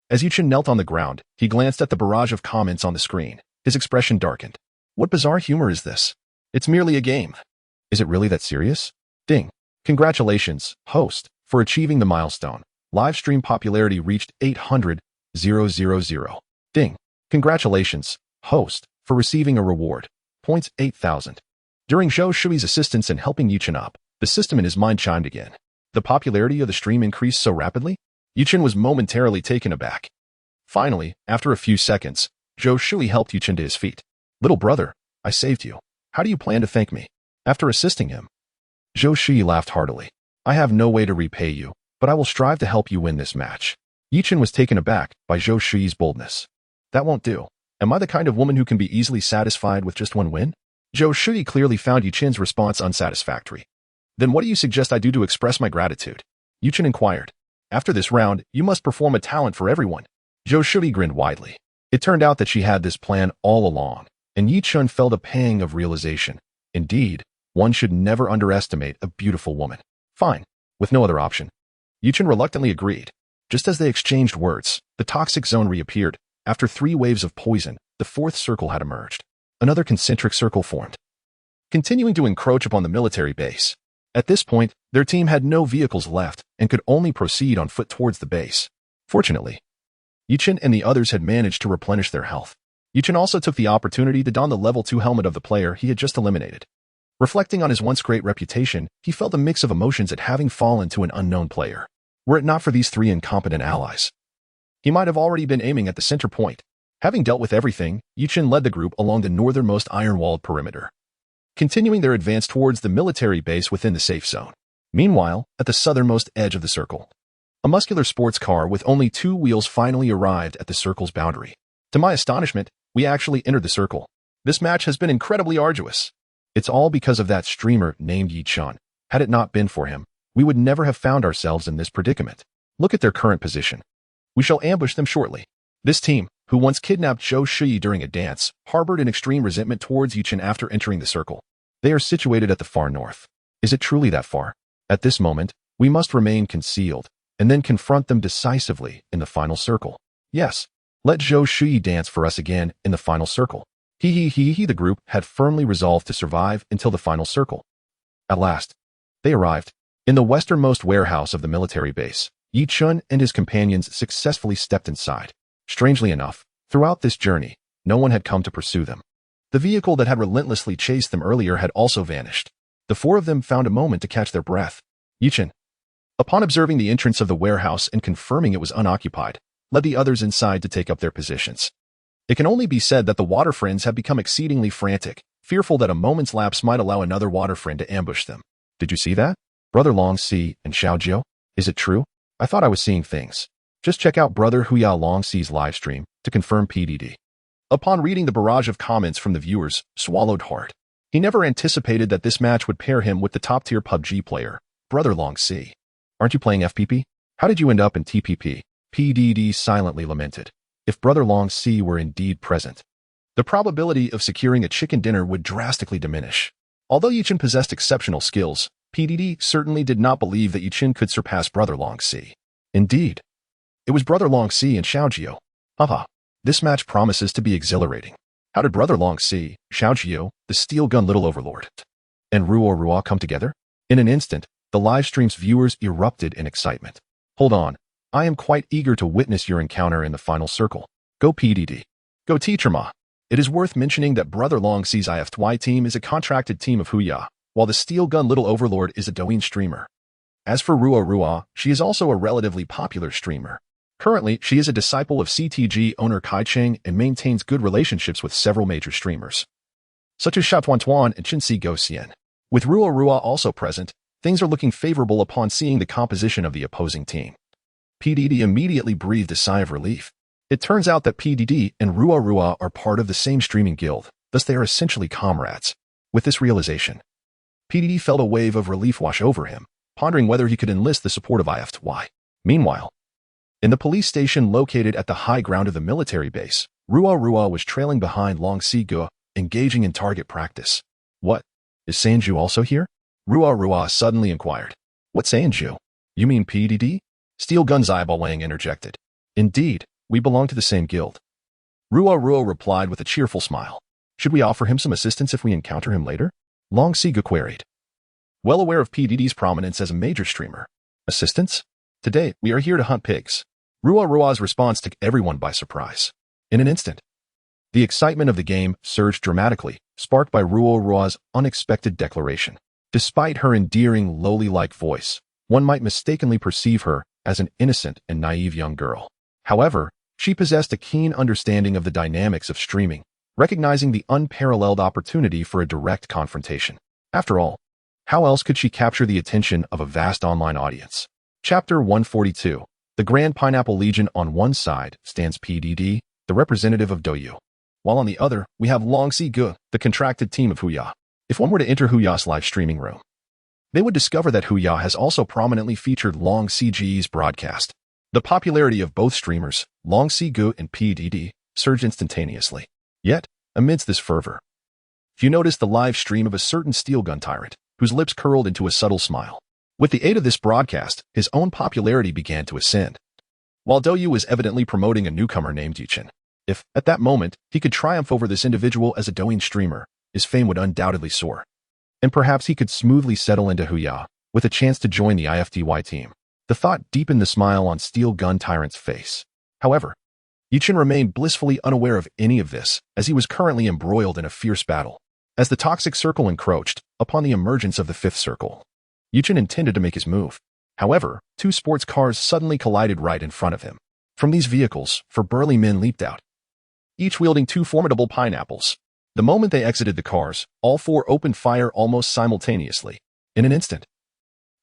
As Yichun knelt on the ground, he glanced at the barrage of comments on the screen. His expression darkened. What bizarre humor is this? It's merely a game. Is it really that serious? Ding. Congratulations, host, for achieving the milestone. Live stream popularity reached 800,000. Ding. Congratulations, host, for receiving a reward. Points 8,000. During Zhou Shui's assistance in helping Yichun up, the system in his mind chimed again. The popularity of the stream increased so rapidly? Yichun was momentarily taken aback. Finally, after a few seconds, Zhou Shui helped Yichun to his feet. Little brother, I saved you. How do you plan to thank me? After assisting him, Zhou Shui laughed heartily. I have no way to repay you, but I will strive to help you win this match. Yichun was taken aback by Zhou Shui's boldness. That won't do. Am I the kind of woman who can be easily satisfied with just one win? Zhou Shui clearly found Yichun's response unsatisfactory. Then what do you suggest I do to express my gratitude? Yichun inquired. After this round, you must perform a talent for everyone. Zhou Shui grinned widely. It turned out that she had this plan all along, and Yichun felt a pang of realization. Indeed, one should never underestimate a beautiful woman. Fine. With no other option, Yichun reluctantly agreed. Just as they exchanged words, the toxic zone reappeared. After 3 waves of poison, the 4th circle had emerged. Another concentric circle formed, continuing to encroach upon the military base. At this point, their team had no vehicles left and could only proceed on foot towards the base. Fortunately, Yichun and the others had managed to replenish their health. Yichun also took the opportunity to don the level 2 helmet of the player he had just eliminated. Reflecting on his once great reputation, he felt a mix of emotions at having fallen to an unknown player. Were it not for these 3 incompetent allies, he might have already been aiming at the center point. Having dealt with everything, Yichun led the group along the northernmost iron-walled perimeter, continuing their advance towards the military base within the safe zone. Meanwhile, at the southernmost edge of the circle, a muscular sports car with only 2 wheels finally arrived at the circle's boundary. To my astonishment, we actually entered the circle. This match has been incredibly arduous. It's all because of that streamer named Yichun. Had it not been for him, we would never have found ourselves in this predicament. Look at their current position. We shall ambush them shortly. This team, who once kidnapped Zhou Shui during a dance, harbored an extreme resentment towards Yichun after entering the circle. They are situated at the far north. Is it truly that far? At this moment, we must remain concealed, and then confront them decisively in the final circle. Yes, let Zhou Shui dance for us again in the final circle. The group had firmly resolved to survive until the final circle. At last, they arrived. In the westernmost warehouse of the military base, Yichun and his companions successfully stepped inside. Strangely enough, throughout this journey, no one had come to pursue them. The vehicle that had relentlessly chased them earlier had also vanished. The 4 of them found a moment to catch their breath. Yichun, upon observing the entrance of the warehouse and confirming it was unoccupied, led the others inside to take up their positions. It can only be said that the water friends have become exceedingly frantic, fearful that a moment's lapse might allow another water friend to ambush them. Did you see that? Brother Long Si and Xiao Jiu? Is it true? I thought I was seeing things. Just check out Brother Huya Long Si's live stream to confirm PDD. Upon reading the barrage of comments from the viewers, swallowed hard. He never anticipated that this match would pair him with the top-tier PUBG player, Brother Long Si. Aren't you playing FPP? How did you end up in TPP? PDD silently lamented. If Brother Long Si were indeed present, the probability of securing a chicken dinner would drastically diminish. Although Yichin possessed exceptional skills, PDD certainly did not believe that Yichin could surpass Brother Long Si. Indeed, it was Brother Long Si and Xiaojio. Haha, this match promises to be exhilarating. How did Brother Long Si, Xiaojio, the steel gun little overlord, and Ruo Rua come together? In an instant, the live stream's viewers erupted in excitement. Hold on, I am quite eager to witness your encounter in the final circle. Go PDD. Go Teacher Ma. It is worth mentioning that Brother Long Si's IFTY team is a contracted team of Huya, while the steel gun little overlord is a Douyin streamer. As for Ruo Rua, she is also a relatively popular streamer. Currently, she is a disciple of CTG owner Kai Cheng and maintains good relationships with several major streamers, such as Xiao Tuan and Qinxi Go Xian. With Ruo Rua also present, things are looking favorable upon seeing the composition of the opposing team. PDD immediately breathed a sigh of relief. It turns out that PDD and Ruo Rua are part of the same streaming guild, thus they are essentially comrades. With this realization, PDD felt a wave of relief wash over him, pondering whether he could enlist the support of IFTY. Meanwhile, in the police station located at the high ground of the military base, Ruo Rua was trailing behind Long Si Ge, engaging in target practice. What? Is Sanju also here? Ruo Rua suddenly inquired. What Sanju? You mean PDD? Steel Gun's eyeball Wang interjected. Indeed, we belong to the same guild. Ruo Rua replied with a cheerful smile. Should we offer him some assistance if we encounter him later? Long Si Ge queried. Well aware of PDD's prominence as a major streamer. Assistance? Today, we are here to hunt pigs. Ruo Rua's response took everyone by surprise. In an instant, the excitement of the game surged dramatically, sparked by Ruo Rua's unexpected declaration. Despite her endearing, lowly-like voice, one might mistakenly perceive her as an innocent and naive young girl. However, she possessed a keen understanding of the dynamics of streaming, recognizing the unparalleled opportunity for a direct confrontation. After all, how else could she capture the attention of a vast online audience? Chapter 142. The Grand Pineapple Legion. On one side stands PDD, the representative of Douyu, while on the other, we have Long Si Ge, the contracted team of Huya. If one were to enter Huya's live streaming room, they would discover that Huya has also prominently featured Long Si Ge's broadcast. The popularity of both streamers, Long Si Ge and PDD, surged instantaneously. Yet, amidst this fervor, you noticed the live stream of a certain steel gun tyrant, whose lips curled into a subtle smile. With the aid of this broadcast, his own popularity began to ascend. While Douyu was evidently promoting a newcomer named Yichin, if, at that moment, he could triumph over this individual as a Douyin streamer, his fame would undoubtedly soar. And perhaps he could smoothly settle into Huya, with a chance to join the IFTY team. The thought deepened the smile on Steel Gun Tyrant's face. However, Yichin remained blissfully unaware of any of this, as he was currently embroiled in a fierce battle. As the toxic circle encroached upon the emergence of the fifth circle, Yichin intended to make his move. However, two sports cars suddenly collided right in front of him. From these vehicles, four burly men leaped out, each wielding two formidable pineapples. The moment they exited the cars, all four opened fire almost simultaneously. In an instant,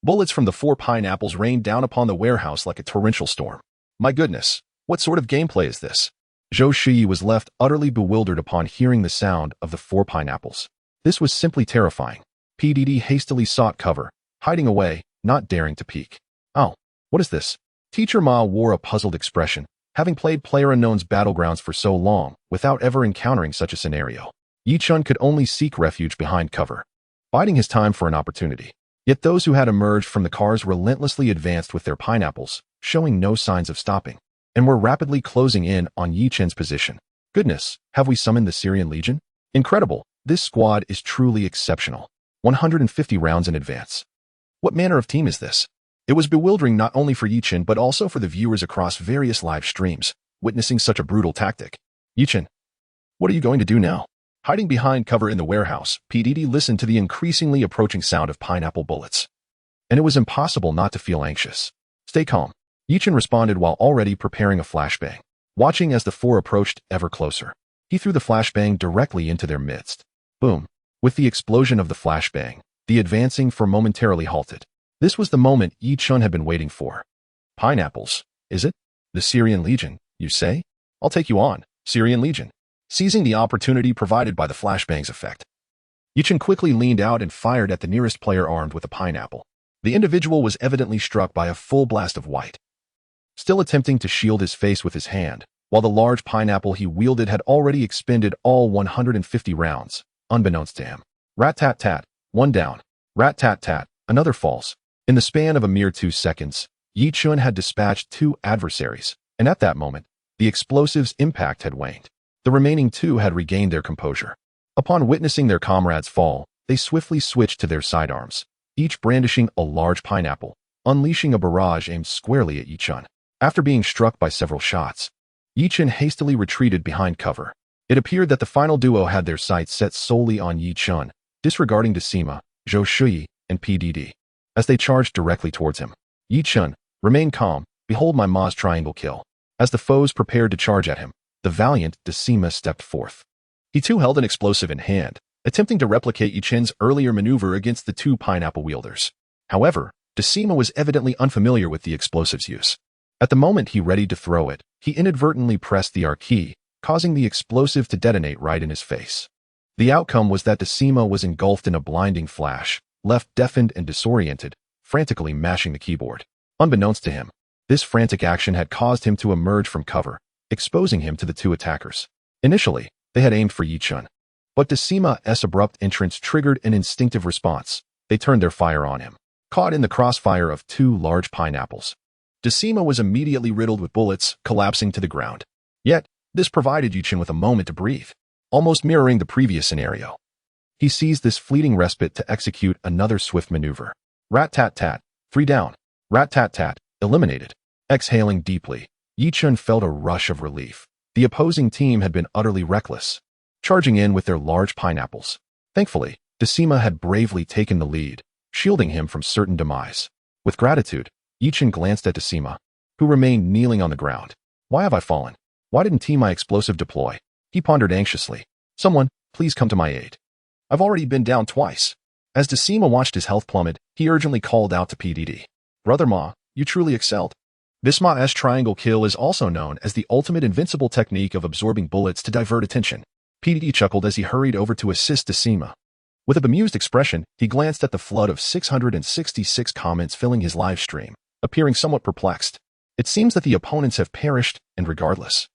bullets from the four pineapples rained down upon the warehouse like a torrential storm. My goodness, what sort of gameplay is this? Zhou Shi was left utterly bewildered upon hearing the sound of the four pineapples. This was simply terrifying. PDD hastily sought cover, hiding away, not daring to peek. Oh, what is this? Teacher Ma wore a puzzled expression, having played PlayerUnknown's Battlegrounds for so long, without ever encountering such a scenario. Yichun could only seek refuge behind cover, biding his time for an opportunity. Yet those who had emerged from the cars relentlessly advanced with their pineapples, showing no signs of stopping, and were rapidly closing in on Yichen's position. Goodness, have we summoned the Syrian Legion? Incredible, this squad is truly exceptional. 150 rounds in advance. What manner of team is this? It was bewildering not only for Yichen but also for the viewers across various live streams, witnessing such a brutal tactic. Yichen, what are you going to do now? Hiding behind cover in the warehouse, PDD listened to the increasingly approaching sound of pineapple bullets. And it was impossible not to feel anxious. Stay calm, Yichen responded while already preparing a flashbang. Watching as the four approached ever closer, he threw the flashbang directly into their midst. Boom. With the explosion of the flashbang, the advancing four momentarily halted. This was the moment Yichun had been waiting for. Pineapples, is it? The Syrian Legion, you say? I'll take you on, Syrian Legion. Seizing the opportunity provided by the flashbang's effect, Yichun quickly leaned out and fired at the nearest player armed with a pineapple. The individual was evidently struck by a full blast of white. Still attempting to shield his face with his hand, while the large pineapple he wielded had already expended all 150 rounds, unbeknownst to him. Rat-tat-tat, one down. Rat-tat-tat, another falls. In the span of a mere 2 seconds, Yi Chun had dispatched 2 adversaries, and at that moment, the explosive's impact had waned. The remaining 2 had regained their composure. Upon witnessing their comrades fall, they swiftly switched to their sidearms, each brandishing a large pineapple, unleashing a barrage aimed squarely at Yi Chun. After being struck by several shots, Yi Chun hastily retreated behind cover. It appeared that the final duo had their sights set solely on Yi Chun, disregarding Decima, Zhou Shuyi, and PDD. As they charged directly towards him, Yi Chun, remain calm, behold my Ma's triangle kill. As the foes prepared to charge at him, the valiant Decima stepped forth. He too held an explosive in hand, attempting to replicate Yi Chun's earlier maneuver against the 2 pineapple wielders. However, Decima was evidently unfamiliar with the explosive's use. At the moment he readied to throw it, he inadvertently pressed the R key, causing the explosive to detonate right in his face. The outcome was that Decima was engulfed in a blinding flash, left deafened and disoriented, frantically mashing the keyboard. Unbeknownst to him, this frantic action had caused him to emerge from cover, exposing him to the 2 attackers. Initially, they had aimed for Yi Chun, but Decima's abrupt entrance triggered an instinctive response. They turned their fire on him, caught in the crossfire of 2 large pineapples. Decima was immediately riddled with bullets, collapsing to the ground. Yet, this provided Yi Chun with a moment to breathe, almost mirroring the previous scenario. He seized this fleeting respite to execute another swift maneuver. Rat-tat-tat, 3 down. Rat-tat-tat, eliminated. Exhaling deeply, Yi Chun felt a rush of relief. The opposing team had been utterly reckless, charging in with their large pineapples. Thankfully, Decima had bravely taken the lead, shielding him from certain demise. With gratitude, Yi Chun glanced at Decima, who remained kneeling on the ground. Why have I fallen? Why didn't my explosive deploy? He pondered anxiously. Someone, please come to my aid. I've already been down twice. As Decima watched his health plummet, he urgently called out to PDD. Brother Ma, you truly excelled. This Ma's triangle kill is also known as the ultimate invincible technique of absorbing bullets to divert attention. PDD chuckled as he hurried over to assist Decima. With a bemused expression, he glanced at the flood of 666 comments filling his live stream, appearing somewhat perplexed. It seems that the opponents have perished, and regardless,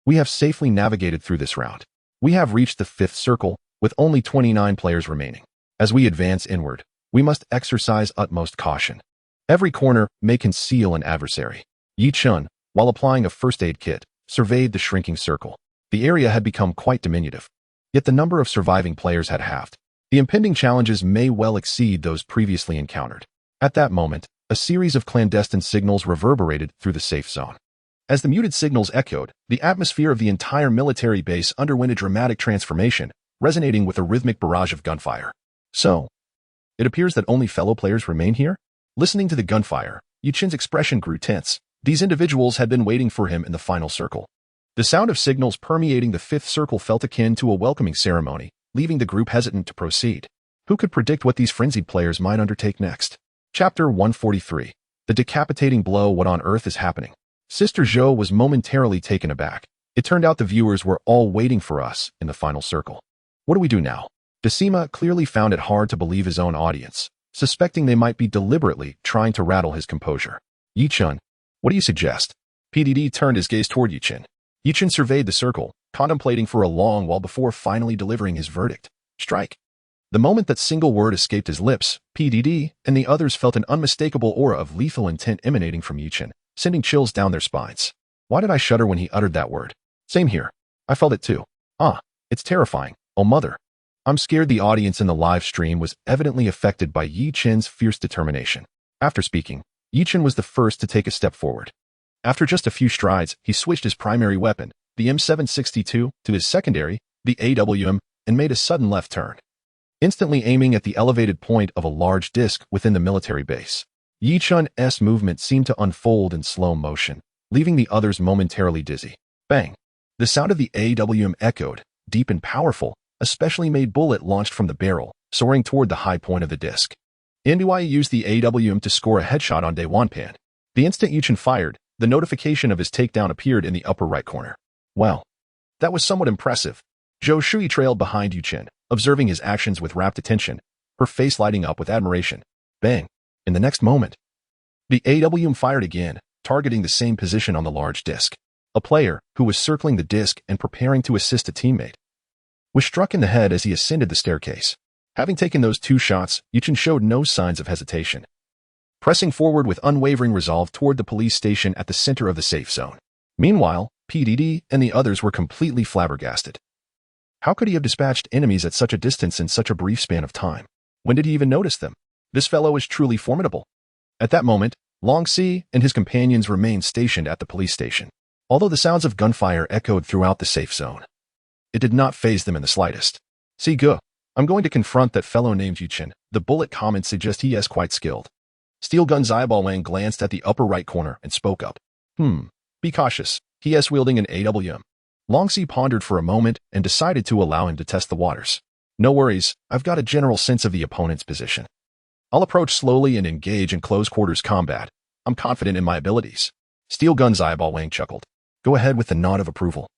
we have safely navigated through this round. We have reached the 5th circle, with only 29 players remaining. As we advance inward, we must exercise utmost caution. Every corner may conceal an adversary. Yi Chun, while applying a first aid kit, surveyed the shrinking circle. The area had become quite diminutive, yet the number of surviving players had halved. The impending challenges may well exceed those previously encountered. At that moment, a series of clandestine signals reverberated through the safe zone. As the muted signals echoed, the atmosphere of the entire military base underwent a dramatic transformation, resonating with a rhythmic barrage of gunfire. So, it appears that only fellow players remain here? Listening to the gunfire, Yi Chun's expression grew tense. These individuals had been waiting for him in the final circle. The sound of signals permeating the 5th circle felt akin to a welcoming ceremony, leaving the group hesitant to proceed. Who could predict what these frenzied players might undertake next? Chapter 143. The decapitating blow. What on earth is happening? Sister Zhou was momentarily taken aback. It turned out the viewers were all waiting for us in the final circle. What do we do now? Decima clearly found it hard to believe his own audience, suspecting they might be deliberately trying to rattle his composure. Yi Chun, what do you suggest? PDD turned his gaze toward Yi Chun. Yi Chun surveyed the circle, contemplating for a long while before finally delivering his verdict. Strike. The moment that single word escaped his lips, PDD and the others felt an unmistakable aura of lethal intent emanating from Yi Chun, sending chills down their spines. Why did I shudder when he uttered that word? Same here. I felt it too. It's terrifying. Oh mother. I'm scared. The audience in the live stream was evidently affected by Yi Chun's fierce determination. After speaking, Yi Chun was the first to take a step forward. After just a few strides, he switched his primary weapon, the M762, to his secondary, the AWM, and made a sudden left turn, instantly aiming at the elevated point of a large disc within the military base. Yi Chun's movement seemed to unfold in slow motion, leaving the others momentarily dizzy. Bang! The sound of the AWM echoed, deep and powerful, a specially made bullet launched from the barrel, soaring toward the high point of the disc. Ndui used the AWM to score a headshot on Daewonpan. The instant Yi Chun fired, the notification of his takedown appeared in the upper right corner. Well, that was somewhat impressive. Zhou Shuyi trailed behind Yi Chun, observing his actions with rapt attention, her face lighting up with admiration. Bang! In the next moment, the AWM fired again, targeting the same position on the large disc. a player who was circling the disc and preparing to assist a teammate, was struck in the head as he ascended the staircase. Having taken those 2 shots, Yuchen showed no signs of hesitation, pressing forward with unwavering resolve toward the police station at the center of the safe zone. Meanwhile, PDD and the others were completely flabbergasted. How could he have dispatched enemies at such a distance in such a brief span of time? When did he even notice them? This fellow is truly formidable. At that moment, Long Si and his companions remained stationed at the police station. Although the sounds of gunfire echoed throughout the safe zone, it did not faze them in the slightest. "See, go. I'm going to confront that fellow named Yuchen." The bullet comment suggests he is quite skilled. Steel Gun's eyeball Wang glanced at the upper right corner and spoke up. Be cautious. He is wielding an AWM. Long Si pondered for a moment and decided to allow him to test the waters. "No worries, I've got a general sense of the opponent's position. I'll approach slowly and engage in close quarters combat. I'm confident in my abilities." Steel Gun's eyeball Wang chuckled. "Go ahead," with a nod of approval.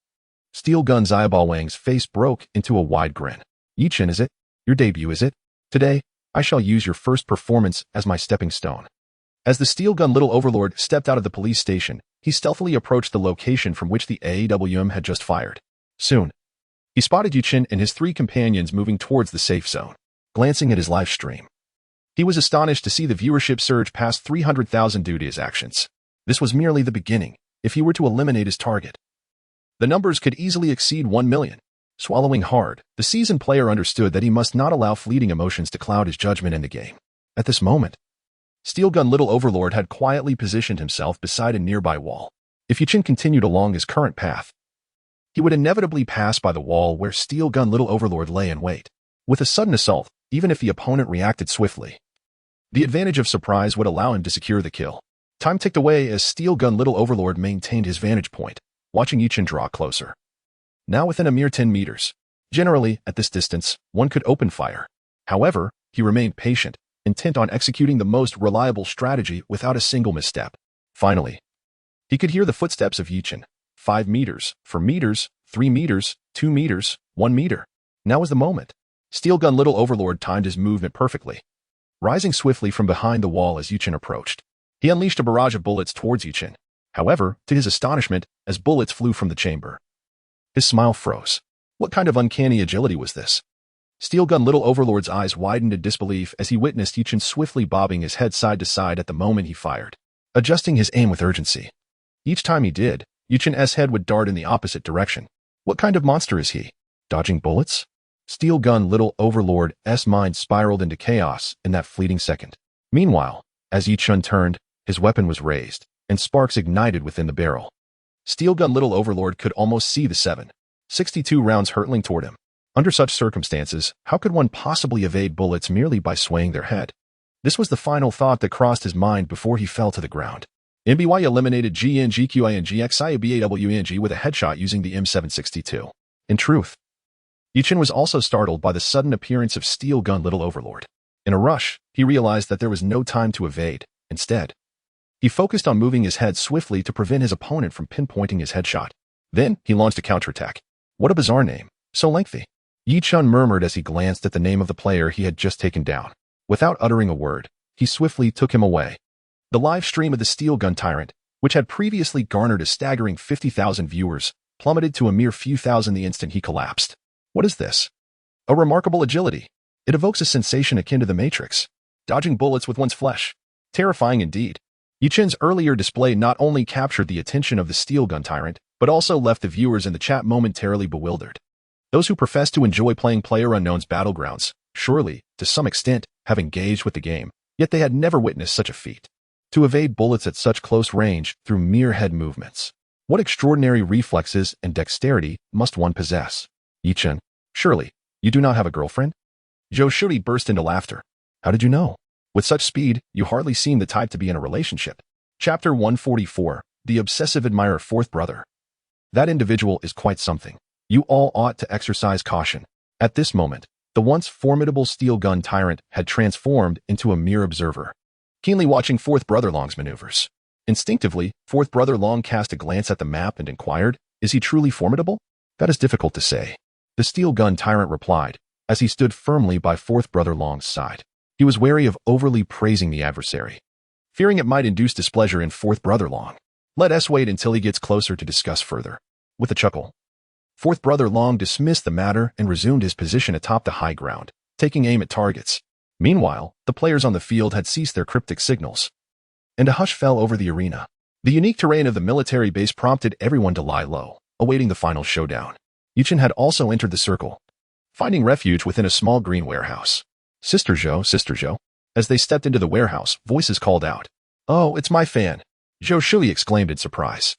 Steel Gun's eyeball Wang's face broke into a wide grin. "Yichen, is it? Your debut, is it? Today, I shall use your first performance as my stepping stone." As the Steel Gun Little Overlord stepped out of the police station, he stealthily approached the location from which the AWM had just fired. Soon, he spotted Yuchen and his 3 companions moving towards the safe zone. Glancing at his live stream, he was astonished to see the viewership surge past 300,000 due to his actions. This was merely the beginning. If he were to eliminate his target, the numbers could easily exceed 1 million. Swallowing hard, the seasoned player understood that he must not allow fleeting emotions to cloud his judgment in the game. At this moment, Steel Gun Little Overlord had quietly positioned himself beside a nearby wall. If Yuchen continued along his current path, he would inevitably pass by the wall where Steel Gun Little Overlord lay in wait. With a sudden assault, even if the opponent reacted swiftly, the advantage of surprise would allow him to secure the kill. Time ticked away as Steel Gun Little Overlord maintained his vantage point, watching Yuchen draw closer. Now within a mere 10 meters. Generally, at this distance, one could open fire. However, he remained patient, intent on executing the most reliable strategy without a single misstep. Finally, he could hear the footsteps of Yuchen. 5 meters, 4 meters, 3 meters, 2 meters, 1 meter. Now was the moment. Steel Gun Little Overlord timed his movement perfectly, rising swiftly from behind the wall as Yuchen approached. He unleashed a barrage of bullets towards Yuchen. However, to his astonishment, as bullets flew from the chamber, his smile froze. What kind of uncanny agility was this? Steel Gun Little Overlord's eyes widened in disbelief as he witnessed Yuchen swiftly bobbing his head side to side at the moment he fired, adjusting his aim with urgency. Each time he did, Yuchen's head would dart in the opposite direction. What kind of monster is he? Dodging bullets? Steel Gun Little Overlord's mind spiraled into chaos in that fleeting second. Meanwhile, as Yuchen turned, his weapon was raised, and sparks ignited within the barrel. Steel Gun Little Overlord could almost see the 7.62 rounds hurtling toward him. Under such circumstances, how could one possibly evade bullets merely by swaying their head? This was the final thought that crossed his mind before he fell to the ground. MBY eliminated GNGQINGXIABAWNG with a headshot using the M762. In truth, Yuchen was also startled by the sudden appearance of Steel Gun Little Overlord. In a rush, he realized that there was no time to evade. Instead, he focused on moving his head swiftly to prevent his opponent from pinpointing his headshot. Then, he launched a counterattack. What a bizarre name. So lengthy. Yuchen murmured as he glanced at the name of the player he had just taken down. Without uttering a word, he swiftly took him away. The live stream of the Steel Gun Tyrant, which had previously garnered a staggering 50,000 viewers, plummeted to a mere few thousand the instant he collapsed. What is this? A remarkable agility. It evokes a sensation akin to the Matrix. Dodging bullets with one's flesh. Terrifying indeed. Yuchen's earlier display not only captured the attention of the Steel Gun Tyrant, but also left the viewers in the chat momentarily bewildered. Those who profess to enjoy playing PlayerUnknown's Battlegrounds, surely, to some extent, have engaged with the game, yet they had never witnessed such a feat. To evade bullets at such close range through mere head movements. What extraordinary reflexes and dexterity must one possess? Yuchen, surely, you do not have a girlfriend? Zhou Shuri burst into laughter. How did you know? With such speed, you hardly seem the type to be in a relationship. Chapter 144, The Obsessive Admirer Fourth Brother. That individual is quite something. You all ought to exercise caution. At this moment, the once formidable Steel Gun Tyrant had transformed into a mere observer, keenly watching Fourth Brother Long's maneuvers. Instinctively, Fourth Brother Long cast a glance at the map and inquired, is he truly formidable? That is difficult to say. The Steel Gun Tyrant replied, as he stood firmly by Fourth Brother Long's side. He was wary of overly praising the adversary, fearing it might induce displeasure in Fourth Brother Long. Let us wait until he gets closer to discuss further. With a chuckle, fourth brother Long dismissed the matter and resumed his position atop the high ground, taking aim at targets. Meanwhile, the players on the field had ceased their cryptic signals, and a hush fell over the arena. The unique terrain of the military base prompted everyone to lie low, awaiting the final showdown. Yuchen had also entered the circle, finding refuge within a small green warehouse. Sister Zhou. As they stepped into the warehouse, voices called out. "Oh, it's my fan," Zhou Shui exclaimed in surprise.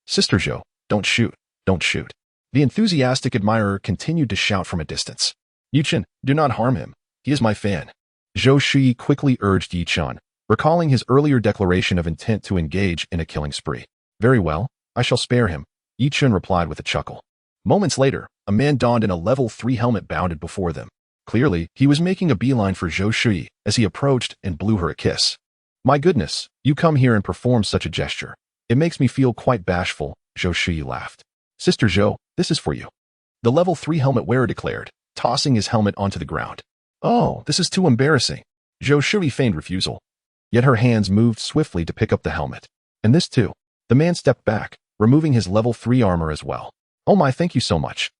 "Sister Zhou, don't shoot, don't shoot." The enthusiastic admirer continued to shout from a distance. "Yuchen, do not harm him. He is my fan." Zhou Shui quickly urged Yichun, recalling his earlier declaration of intent to engage in a killing spree. "Very well, I shall spare him," Yichun replied with a chuckle. Moments later, a man donned in a level 3 helmet bounded before them. Clearly, he was making a beeline for Zhou Shui as he approached and blew her a kiss. "My goodness, you come here and perform such a gesture. It makes me feel quite bashful," Zhou Shui laughed. "Sister Zhou, this is for you," the level 3 helmet wearer declared, tossing his helmet onto the ground. "Oh, this is too embarrassing." Zhou Shui feigned refusal. Yet her hands moved swiftly to pick up the helmet. "And this too." The man stepped back, removing his level 3 armor as well. "Oh my, thank you so much."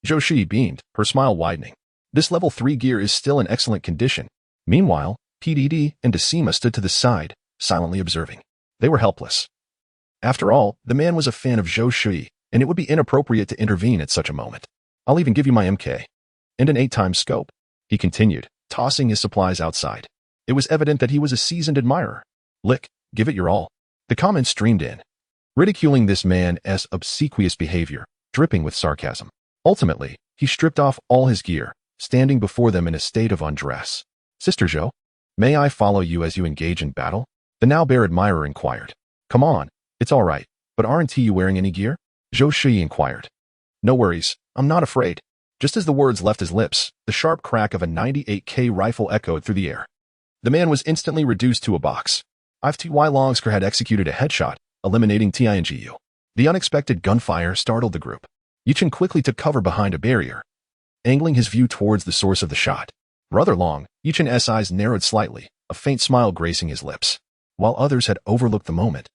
Zhou Shui beamed, her smile widening. This level 3 gear is still in excellent condition. Meanwhile, PDD and Decima stood to the side, silently observing. They were helpless. After all, the man was a fan of Zhou Shui, and it would be inappropriate to intervene at such a moment. "I'll even give you my MK. And an 8x scope," he continued, tossing his supplies outside. It was evident that he was a seasoned admirer. "Lick, give it your all." The comments streamed in, ridiculing this man's obsequious behavior, dripping with sarcasm. Ultimately, he stripped off all his gear, standing before them in a state of undress. "Sister Zhou, may I follow you as you engage in battle?" the now-bare admirer inquired. "Come on, it's all right, but aren't you wearing any gear?" Zhou Shui inquired. "No worries, I'm not afraid." Just as the words left his lips, the sharp crack of a 98K rifle echoed through the air. The man was instantly reduced to a box. Ty Longsker had executed a headshot, eliminating Tingu. The unexpected gunfire startled the group. Yichun quickly took cover behind a barrier, angling his view towards the source of the shot. Brother Long, Yichun's eyes narrowed slightly, a faint smile gracing his lips. While others had overlooked the moment,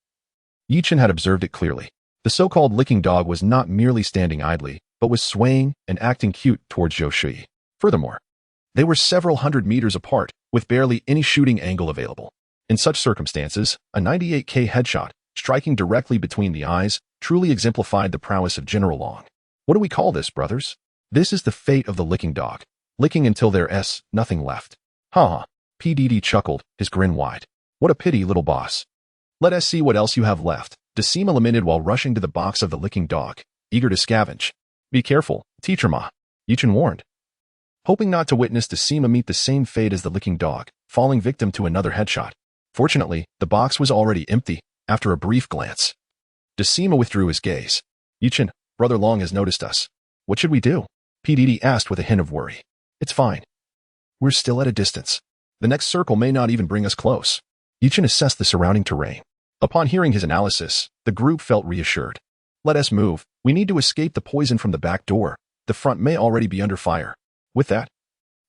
Yichun had observed it clearly. The so-called licking dog was not merely standing idly, but was swaying and acting cute towards Zhou Shui. Furthermore, they were several hundred meters apart, with barely any shooting angle available. In such circumstances, a 98K headshot, striking directly between the eyes, truly exemplified the prowess of General Long. "What do we call this, brothers? This is the fate of the licking dog. Licking until there's nothing left." "Ha!" PDD chuckled, his grin wide. "What a pity, little boss. Let us see what else you have left," Decima lamented while rushing to the box of the licking dog, eager to scavenge. "Be careful, teacher Ma," Yichun warned, hoping not to witness Decima meet the same fate as the licking dog, falling victim to another headshot. Fortunately, the box was already empty. After a brief glance, Decima withdrew his gaze. "Yichun, Brother Long has noticed us. What should we do?" PDD asked with a hint of worry. "It's fine. We're still at a distance. The next circle may not even bring us close." Yichun assessed the surrounding terrain. Upon hearing his analysis, the group felt reassured. "Let us move. We need to escape the poison from the back door. The front may already be under fire." With that,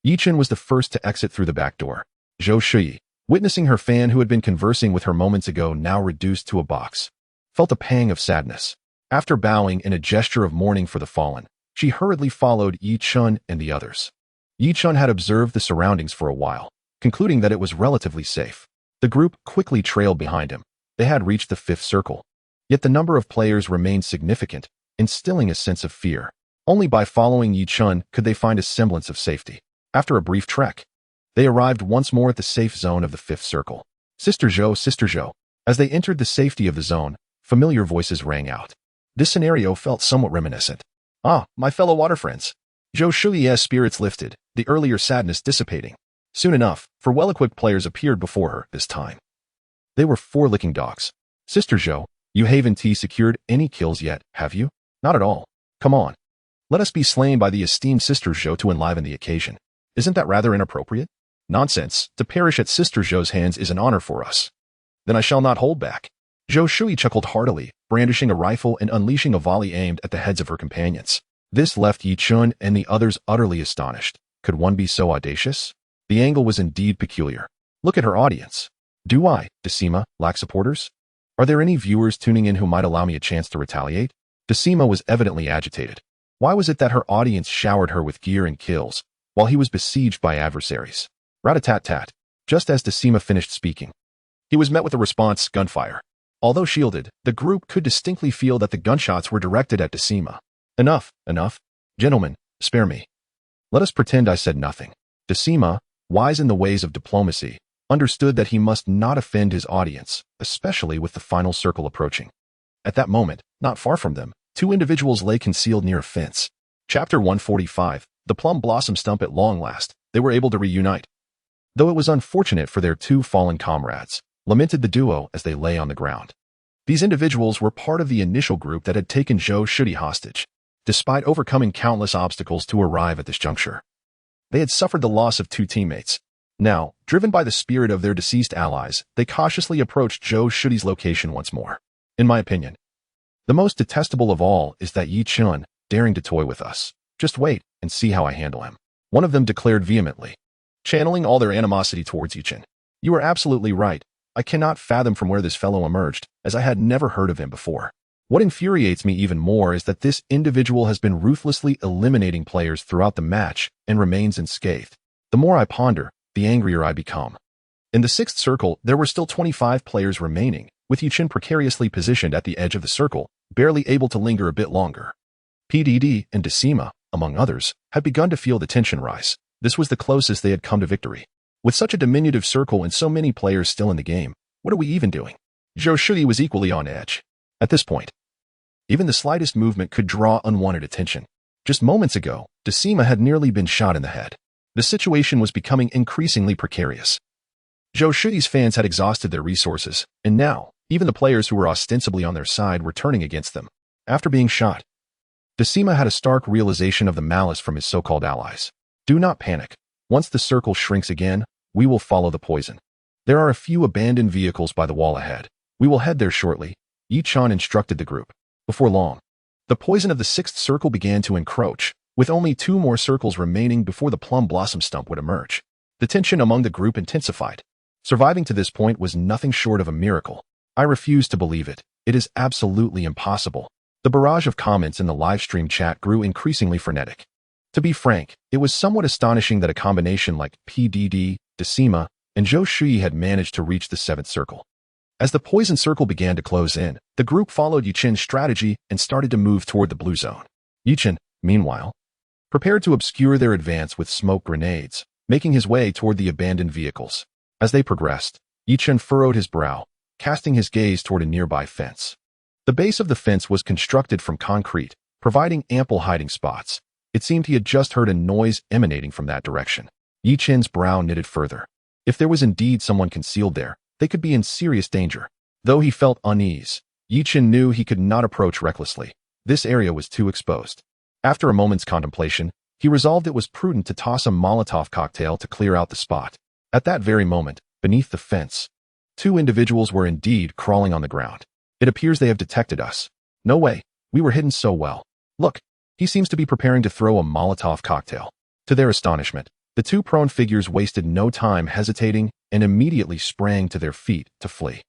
Yichun was the first to exit through the back door. Zhou Shui, witnessing her fan who had been conversing with her moments ago now reduced to a box, felt a pang of sadness. After bowing in a gesture of mourning for the fallen, she hurriedly followed Yichun and the others. Yichun had observed the surroundings for a while, concluding that it was relatively safe. The group quickly trailed behind him. They had reached the 5th circle. Yet the number of players remained significant, instilling a sense of fear. Only by following Yichun could they find a semblance of safety. After a brief trek, they arrived once more at the safe zone of the 5th circle. Sister Zhou. As they entered the safety of the zone, familiar voices rang out. This scenario felt somewhat reminiscent. "Ah, my fellow water friends." Zhou Shui's spirits lifted, the earlier sadness dissipating. Soon enough, 4 well-equipped players appeared before her this time. They were 4 licking dogs. "Sister Zhou, you haven't secured any kills yet, have you?" "Not at all. Come on. Let us be slain by the esteemed Sister Zhou to enliven the occasion. Isn't that rather inappropriate?" "Nonsense. To perish at Sister Zhou's hands is an honor for us." "Then I shall not hold back." Zhou Shui chuckled heartily, brandishing a rifle and unleashing a volley aimed at the heads of her companions. This left Yichun and the others utterly astonished. Could one be so audacious? The angle was indeed peculiar. Look at her audience. "Do I, Decima, lack supporters?" Are there any viewers tuning in who might allow me a chance to retaliate? Decima was evidently agitated. Why was it that her audience showered her with gear and kills, while he was besieged by adversaries? Rat-a-tat-tat. Just as Decima finished speaking, he was met with a response gunfire. Although shielded, the group could distinctly feel that the gunshots were directed at Decima. Enough, enough. Gentlemen, spare me. Let us pretend I said nothing. Decima, wise in the ways of diplomacy, understood that he must not offend his audience, especially with the final circle approaching. At that moment, not far from them, two individuals lay concealed near a fence. Chapter 145, The Plum Blossom Stump. At long last, they were able to reunite. Though it was unfortunate for their two fallen comrades, lamented the duo as they lay on the ground. These individuals were part of the initial group that had taken Zhou Shudi hostage. Despite overcoming countless obstacles to arrive at this juncture, they had suffered the loss of two teammates. Now, driven by the spirit of their deceased allies, they cautiously approached Zhou Shudi's location once more. In my opinion, the most detestable of all is that Yi Chun, daring to toy with us. Just wait and see how I handle him, one of them declared vehemently, channeling all their animosity towards Yi Chun. You are absolutely right. I cannot fathom from where this fellow emerged, as I had never heard of him before. What infuriates me even more is that this individual has been ruthlessly eliminating players throughout the match and remains unscathed. The more I ponder, the angrier I become. In the sixth circle, there were still 25 players remaining, with Yi Chun precariously positioned at the edge of the circle, barely able to linger a bit longer. PDD and Decima, among others, had begun to feel the tension rise. This was the closest they had come to victory. With such a diminutive circle and so many players still in the game, what are we even doing? Zhou Shudi was equally on edge. At this point, even the slightest movement could draw unwanted attention. Just moments ago, Decima had nearly been shot in the head. The situation was becoming increasingly precarious. Zhou Shudi's fans had exhausted their resources, and now, even the players who were ostensibly on their side were turning against them. After being shot, Decima had a stark realization of the malice from his so-called allies. Do not panic. Once the circle shrinks again, we will follow the poison. There are a few abandoned vehicles by the wall ahead. We will head there shortly, Yi Chun instructed the group. Before long, the poison of the sixth circle began to encroach, with only 2 more circles remaining before the plum blossom stump would emerge. The tension among the group intensified. Surviving to this point was nothing short of a miracle. I refuse to believe it. It is absolutely impossible. The barrage of comments in the livestream chat grew increasingly frenetic. To be frank, it was somewhat astonishing that a combination like PDD, Decima, and Zhou Shudi had managed to reach the 7th circle. As the poison circle began to close in, the group followed Yi Chun's strategy and started to move toward the blue zone. Yi Chun, meanwhile, prepared to obscure their advance with smoke grenades, making his way toward the abandoned vehicles. As they progressed, Yi Chun furrowed his brow, casting his gaze toward a nearby fence. The base of the fence was constructed from concrete, providing ample hiding spots. It seemed he had just heard a noise emanating from that direction. Yi Chun's brow knitted further. If there was indeed someone concealed there, they could be in serious danger. Though he felt unease, Yi Chun knew he could not approach recklessly. This area was too exposed. After a moment's contemplation, he resolved it was prudent to toss a Molotov cocktail to clear out the spot. At that very moment, beneath the fence, 2 individuals were indeed crawling on the ground. It appears they have detected us. No way, we were hidden so well. Look, he seems to be preparing to throw a Molotov cocktail. To their astonishment, the 2 prone figures wasted no time hesitating and immediately sprang to their feet to flee.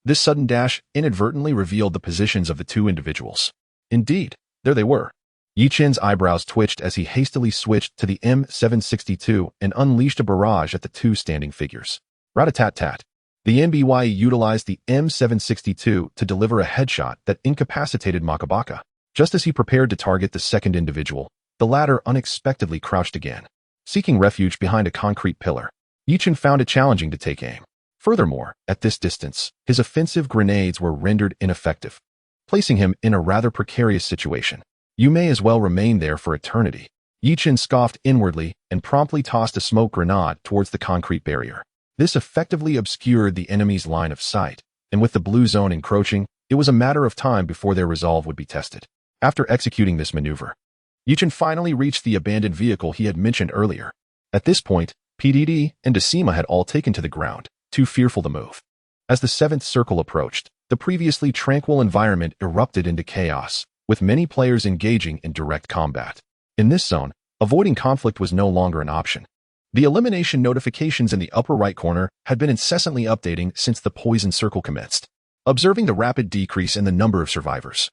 This sudden dash inadvertently revealed the positions of the 2 individuals. Indeed, there they were. Yi Chun's eyebrows twitched as he hastily switched to the M762 and unleashed a barrage at the 2 standing figures. Rat-a-tat-tat. The NBY utilized the M762 to deliver a headshot that incapacitated Makabaka. Just as he prepared to target the second individual, the latter unexpectedly crouched again. Seeking refuge behind a concrete pillar, Yi Chun found it challenging to take aim. Furthermore, at this distance, his offensive grenades were rendered ineffective, placing him in a rather precarious situation. You may as well remain there for eternity. Yi Chun scoffed inwardly and promptly tossed a smoke grenade towards the concrete barrier. This effectively obscured the enemy's line of sight, and with the blue zone encroaching, it was a matter of time before their resolve would be tested. After executing this maneuver, Yi Chun finally reached the abandoned vehicle he had mentioned earlier. At this point, PDD and Decima had all taken to the ground, too fearful to move. As the 7th circle approached, the previously tranquil environment erupted into chaos, with many players engaging in direct combat. In this zone, avoiding conflict was no longer an option. The elimination notifications in the upper right corner had been incessantly updating since the poison circle commenced. observing the rapid decrease in the number of survivors.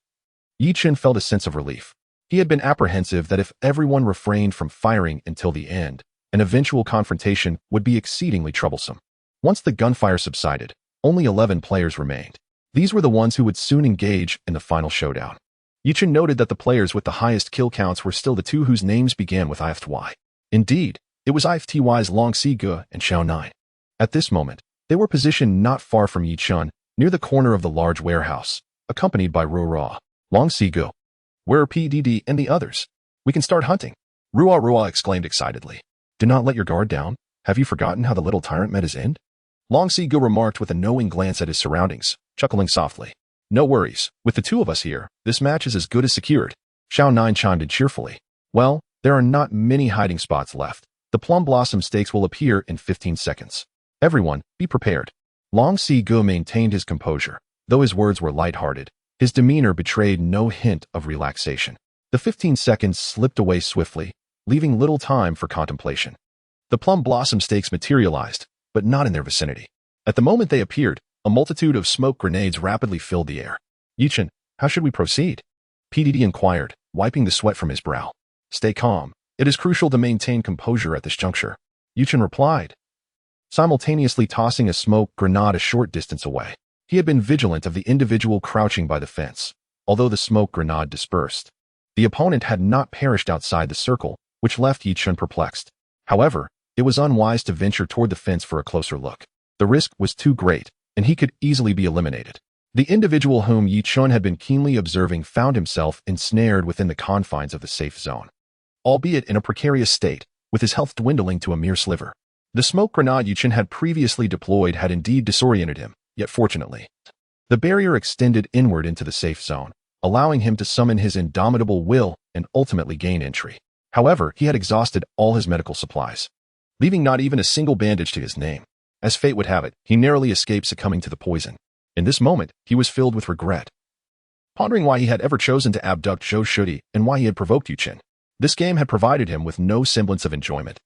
Yi Chen felt a sense of relief. He had been apprehensive that if everyone refrained from firing until the end, an eventual confrontation would be exceedingly troublesome. Once the gunfire subsided, only 11 players remained. These were the ones who would soon engage in the final showdown. Yi Chen noted that the players with the highest kill counts were still the two whose names began with IFTY. Indeed, it was IFTY's Long Sigu and Xiao Nine. At this moment, they were positioned not far from Yi Chen, near the corner of the large warehouse, accompanied by Ruo. Long Sigu. Where are PDD and the others? We can start hunting. Ruo exclaimed excitedly. Do not let your guard down. Have you forgotten how the little tyrant met his end? Long Sigu remarked with a knowing glance at his surroundings, chuckling softly. No worries, with the two of us here, this match is as good as secured. Xiao Nine chimed in cheerfully. Well, there are not many hiding spots left. The plum blossom stakes will appear in 15 seconds. Everyone, be prepared. Long Sigu maintained his composure. Though his words were light-hearted, his demeanor betrayed no hint of relaxation. The 15 seconds slipped away swiftly, leaving little time for contemplation. The plum blossom stakes materialized, but not in their vicinity. At the moment they appeared, a multitude of smoke grenades rapidly filled the air. Yi Chen, how should we proceed? PDD inquired, wiping the sweat from his brow. Stay calm. It is crucial to maintain composure at this juncture. Yi Chen replied, simultaneously tossing a smoke grenade a short distance away. He had been vigilant of the individual crouching by the fence. Although the smoke grenade dispersed, the opponent had not perished outside the circle, which left Yi Chen perplexed. However, it was unwise to venture toward the fence for a closer look. The risk was too great, and he could easily be eliminated. The individual whom Yi Chen had been keenly observing found himself ensnared within the confines of the safe zone, albeit in a precarious state, with his health dwindling to a mere sliver. The smoke grenade Yi Chen had previously deployed had indeed disoriented him, yet fortunately, the barrier extended inward into the safe zone, allowing him to summon his indomitable will and ultimately gain entry. However, he had exhausted all his medical supplies, leaving not even a single bandage to his name. As fate would have it, he narrowly escaped succumbing to the poison. In this moment, he was filled with regret, pondering why he had ever chosen to abduct Zhou Shudi and why he had provoked Yu Chen. This game had provided him with no semblance of enjoyment.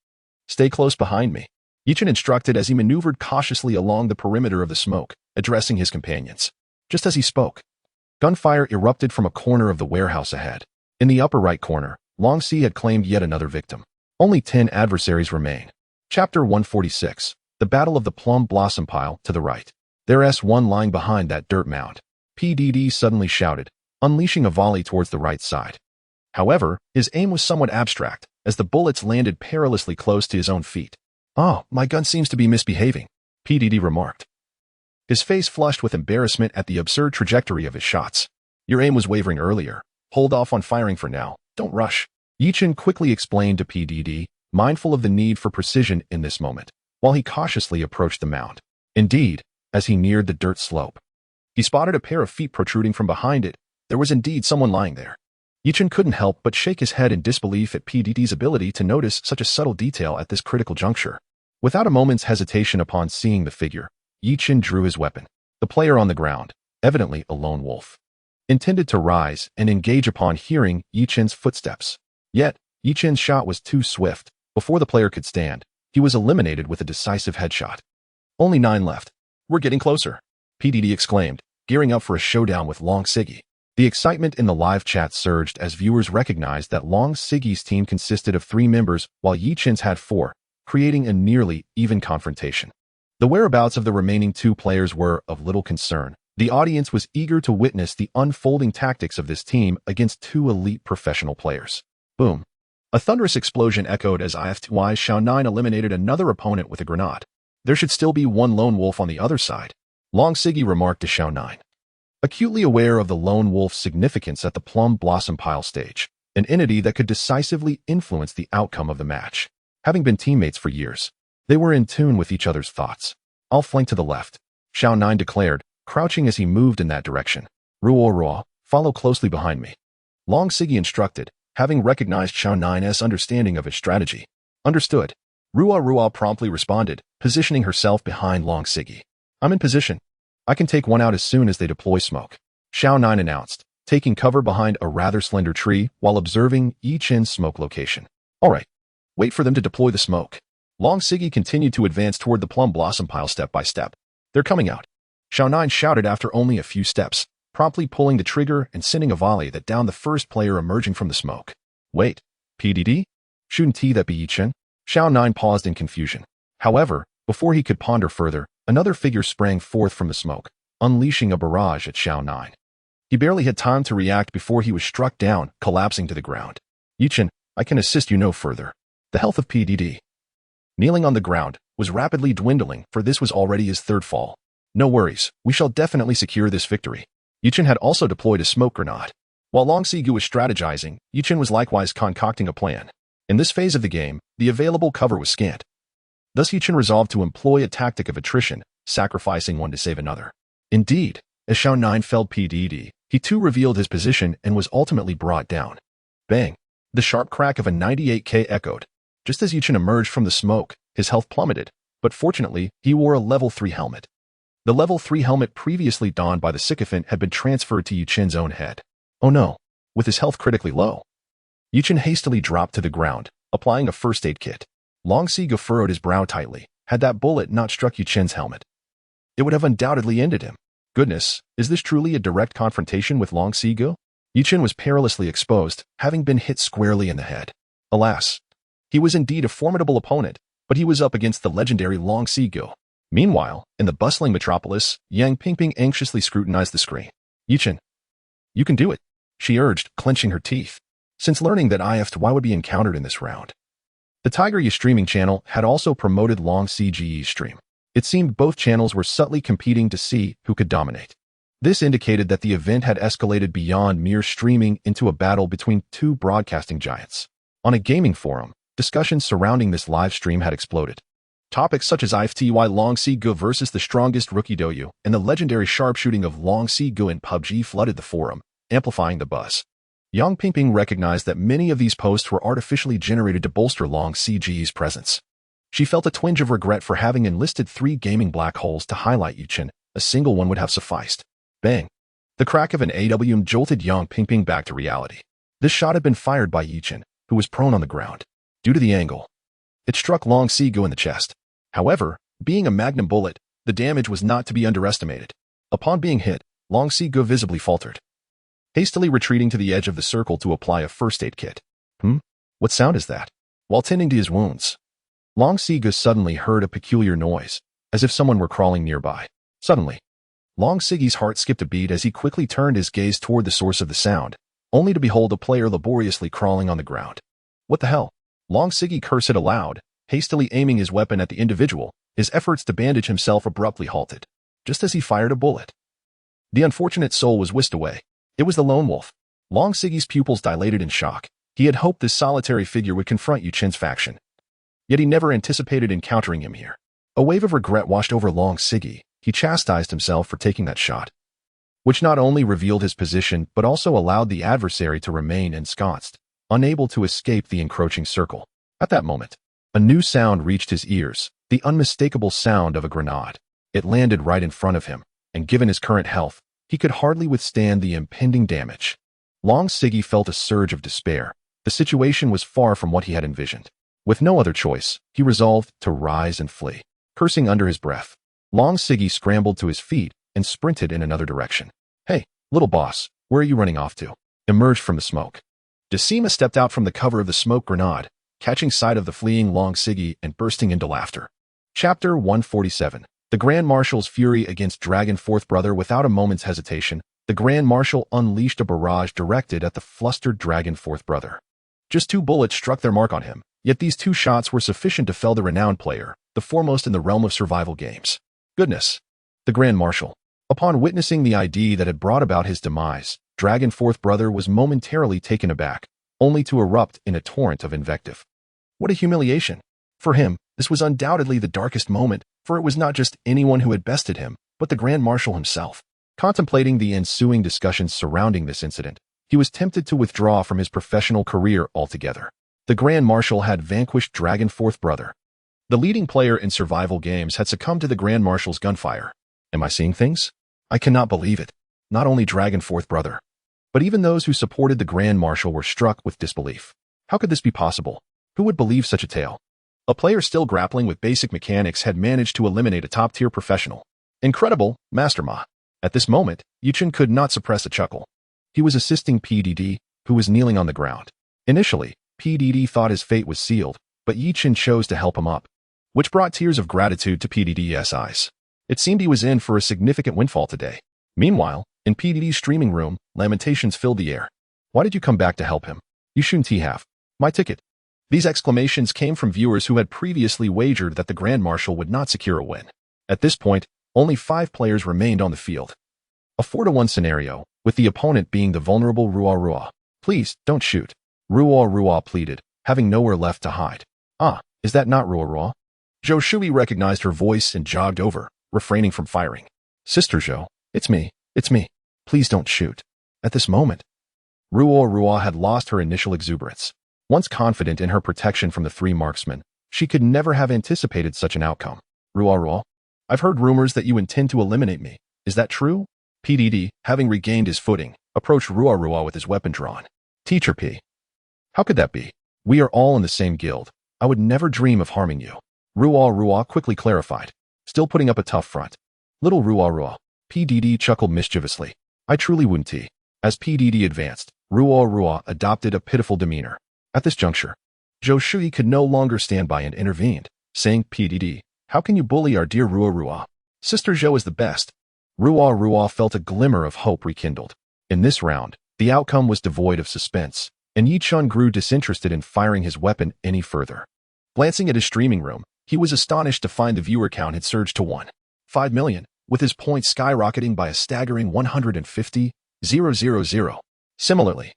Stay close behind me, Yi Chen instructed as he maneuvered cautiously along the perimeter of the smoke, addressing his companions. Just as he spoke, gunfire erupted from a corner of the warehouse ahead. In the upper right corner, Long Si had claimed yet another victim. Only 10 adversaries remain. Chapter 146. The Battle of the Plum Blossom Pile to the right. There's one lying behind that dirt mound. PDD suddenly shouted, unleashing a volley towards the right side. However, his aim was somewhat abstract, as the bullets landed perilously close to his own feet. Oh, my gun seems to be misbehaving, PDD remarked. His face flushed with embarrassment at the absurd trajectory of his shots. Your aim was wavering earlier. Hold off on firing for now. Don't rush. Yi Chen quickly explained to PDD, mindful of the need for precision in this moment, while he cautiously approached the mound. Indeed, as he neared the dirt slope, he spotted a pair of feet protruding from behind it. There was indeed someone lying there. Yi Chen couldn't help but shake his head in disbelief at PDD's ability to notice such a subtle detail at this critical juncture. Without a moment's hesitation upon seeing the figure, Yi Chen drew his weapon. The player on the ground, evidently a lone wolf, intended to rise and engage upon hearing Yi Chen's footsteps. Yet, Yi Chen's shot was too swift. Before the player could stand, he was eliminated with a decisive headshot. Only 9 left. We're getting closer, PDD exclaimed, gearing up for a showdown with Long Siggy. The excitement in the live chat surged as viewers recognized that Long Siggy's team consisted of 3 members while Yi Chen's had 4, creating a nearly even confrontation. The whereabouts of the remaining 2 players were of little concern. The audience was eager to witness the unfolding tactics of this team against 2 elite professional players. Boom. A thunderous explosion echoed as IFTY's Xiao Nine eliminated another opponent with a grenade. There should still be one lone wolf on the other side, Long Siggy remarked to Xiao Nine, acutely aware of the lone wolf's significance at the Plum Blossom Pile stage, an entity that could decisively influence the outcome of the match. Having been teammates for years, they were in tune with each other's thoughts. I'll flank to the left, Xiao Nine declared, crouching as he moved in that direction. Ruo, follow closely behind me, Long Siggy instructed, having recognized Xiao Nine's understanding of his strategy. Understood. Ruo promptly responded, positioning herself behind Long Siggy. I'm in position. I can take one out as soon as they deploy smoke, Xiao Nine announced, taking cover behind a rather slender tree while observing Yi Chen's smoke location. All right. Wait for them to deploy the smoke. Long Siggy continued to advance toward the Plum Blossom Pile step by step. They're coming out, Xiao Nine shouted after only a few steps, promptly pulling the trigger and sending a volley that downed the first player emerging from the smoke. Wait, PDD? Shouldn't that be Yichen? Xiao Nine paused in confusion. However, before he could ponder further, another figure sprang forth from the smoke, unleashing a barrage at Xiao Nine. He barely had time to react before he was struck down, collapsing to the ground. Yichen, I can assist you no further. The health of PDD, kneeling on the ground, was rapidly dwindling, for this was already his third fall. No worries, we shall definitely secure this victory. Yichen had also deployed a smoke grenade. While Long Sigu was strategizing, Yichen was likewise concocting a plan. In this phase of the game, the available cover was scant. Thus Yichen resolved to employ a tactic of attrition, sacrificing one to save another. Indeed, as Xiao Nine felled PDD, he too revealed his position and was ultimately brought down. Bang! The sharp crack of a 98K echoed. Just as Yichen emerged from the smoke, his health plummeted, but fortunately, he wore a level 3 helmet. The level 3 helmet previously donned by the sycophant had been transferred to Yichen's own head. Oh no, with his health critically low. Yichen hastily dropped to the ground, applying a first aid kit. Long Sigu furrowed his brow tightly. Had that bullet not struck Yichen's helmet, it would have undoubtedly ended him. Goodness, is this truly a direct confrontation with Long Sigu? Yichen was perilously exposed, having been hit squarely in the head. Alas, he was indeed a formidable opponent, but he was up against the legendary Long Sigu. Meanwhile, in the bustling metropolis, Yang Pingping anxiously scrutinized the screen. Yichen, you can do it, she urged, clenching her teeth. Since learning that IF2Y would be encountered in this round, the Tiger Yi streaming channel had also promoted Long CGE's stream. It seemed both channels were subtly competing to see who could dominate. This indicated that the event had escalated beyond mere streaming into a battle between two broadcasting giants. On a gaming forum, discussions surrounding this live stream had exploded. Topics such as IF2Y Long Sigu versus the strongest rookie Doyu and the legendary sharpshooting of Long Sigu in PUBG flooded the forum, amplifying the buzz. Yang Pingping recognized that many of these posts were artificially generated to bolster Long CGE's presence. She felt a twinge of regret for having enlisted 3 gaming black holes to highlight Yichen. A single one would have sufficed. Bang! The crack of an AWM jolted Yang Pingping back to reality. This shot had been fired by Yichen, who was prone on the ground. Due to the angle, it struck Long Sigu in the chest. However, being a magnum bullet, the damage was not to be underestimated. Upon being hit, Long Sigu visibly faltered, hastily retreating to the edge of the circle to apply a first aid kit. What sound is that? While tending to his wounds, Long Sigu suddenly heard a peculiar noise, as if someone were crawling nearby. Suddenly, Long Sigu's heart skipped a beat as he quickly turned his gaze toward the source of the sound, only to behold a player laboriously crawling on the ground. What the hell? Long Sigu cursed aloud, hastily aiming his weapon at the individual. His efforts to bandage himself abruptly halted, just as he fired a bullet. The unfortunate soul was whisked away. It was the lone wolf. Long Sigu's pupils dilated in shock. He had hoped this solitary figure would confront Yichen's faction, yet he never anticipated encountering him here. A wave of regret washed over Long Sigu. He chastised himself for taking that shot, which not only revealed his position but also allowed the adversary to remain ensconced, unable to escape the encroaching circle. At that moment, a new sound reached his ears, the unmistakable sound of a grenade. It landed right in front of him, and given his current health, he could hardly withstand the impending damage. Long Sigu felt a surge of despair. The situation was far from what he had envisioned. With no other choice, he resolved to rise and flee. Cursing under his breath, Long Sigu scrambled to his feet and sprinted in another direction. Hey, little boss, where are you running off to? Emerged from the smoke. Decima stepped out from the cover of the smoke grenade, catching sight of the fleeing Long Sigu and bursting into laughter. Chapter 147. The Grand Marshal's fury against Dragon Fourth Brother. Without a moment's hesitation, the Grand Marshal unleashed a barrage directed at the flustered Dragon Fourth Brother. Just 2 bullets struck their mark on him, yet these 2 shots were sufficient to fell the renowned player, the foremost in the realm of survival games. Goodness! The Grand Marshal. Upon witnessing the ID that had brought about his demise, Dragon Fourth Brother was momentarily taken aback, only to erupt in a torrent of invective. What a humiliation! For him, this was undoubtedly the darkest moment, for it was not just anyone who had bested him, but the Grand Marshal himself. Contemplating the ensuing discussions surrounding this incident, he was tempted to withdraw from his professional career altogether. The Grand Marshal had vanquished Dragon Fourth Brother. The leading player in survival games had succumbed to the Grand Marshal's gunfire. Am I seeing things? I cannot believe it. Not only Dragon Fourth Brother, but even those who supported the Grand Marshal were struck with disbelief. How could this be possible? Who would believe such a tale? A player still grappling with basic mechanics had managed to eliminate a top-tier professional. Incredible, Master Ma. At this moment, Yichen could not suppress a chuckle. He was assisting PDD, who was kneeling on the ground. Initially, PDD thought his fate was sealed, but Yichen chose to help him up, which brought tears of gratitude to PDD's eyes. It seemed he was in for a significant windfall today. Meanwhile, in PDD's streaming room, lamentations filled the air. Why did you come back to help him? You shouldn't have. My ticket. These exclamations came from viewers who had previously wagered that the Grand Marshal would not secure a win. At this point, only 5 players remained on the field. A 4-to-1 scenario, with the opponent being the vulnerable Rua Rua. Please, don't shoot. Rua Rua pleaded, having nowhere left to hide. Ah, is that not Rua Rua? Zhou Shui recognized her voice and jogged over, refraining from firing. Sister Zhou, it's me. Please don't shoot. At this moment, Rua Rua had lost her initial exuberance. Once confident in her protection from the 3 marksmen, she could never have anticipated such an outcome. Rua Rua, I've heard rumors that you intend to eliminate me. Is that true? PDD, having regained his footing, approached Rua Rua with his weapon drawn. Teacher P. How could that be? We are all in the same guild. I would never dream of harming you. Rua Rua quickly clarified, still putting up a tough front. Little Rua Rua. PDD chuckled mischievously. I truly wouldn't. As PDD advanced, Rua Rua adopted a pitiful demeanor. At this juncture, Zhou Shui could no longer stand by and intervened, saying, PDD, how can you bully our dear Rua Rua? Sister Zhou is the best. Rua Rua felt a glimmer of hope rekindled. In this round, the outcome was devoid of suspense, and Yichun grew disinterested in firing his weapon any further. Glancing at his streaming room, he was astonished to find the viewer count had surged to 1.5 million, with his points skyrocketing by a staggering 150,000. Similarly,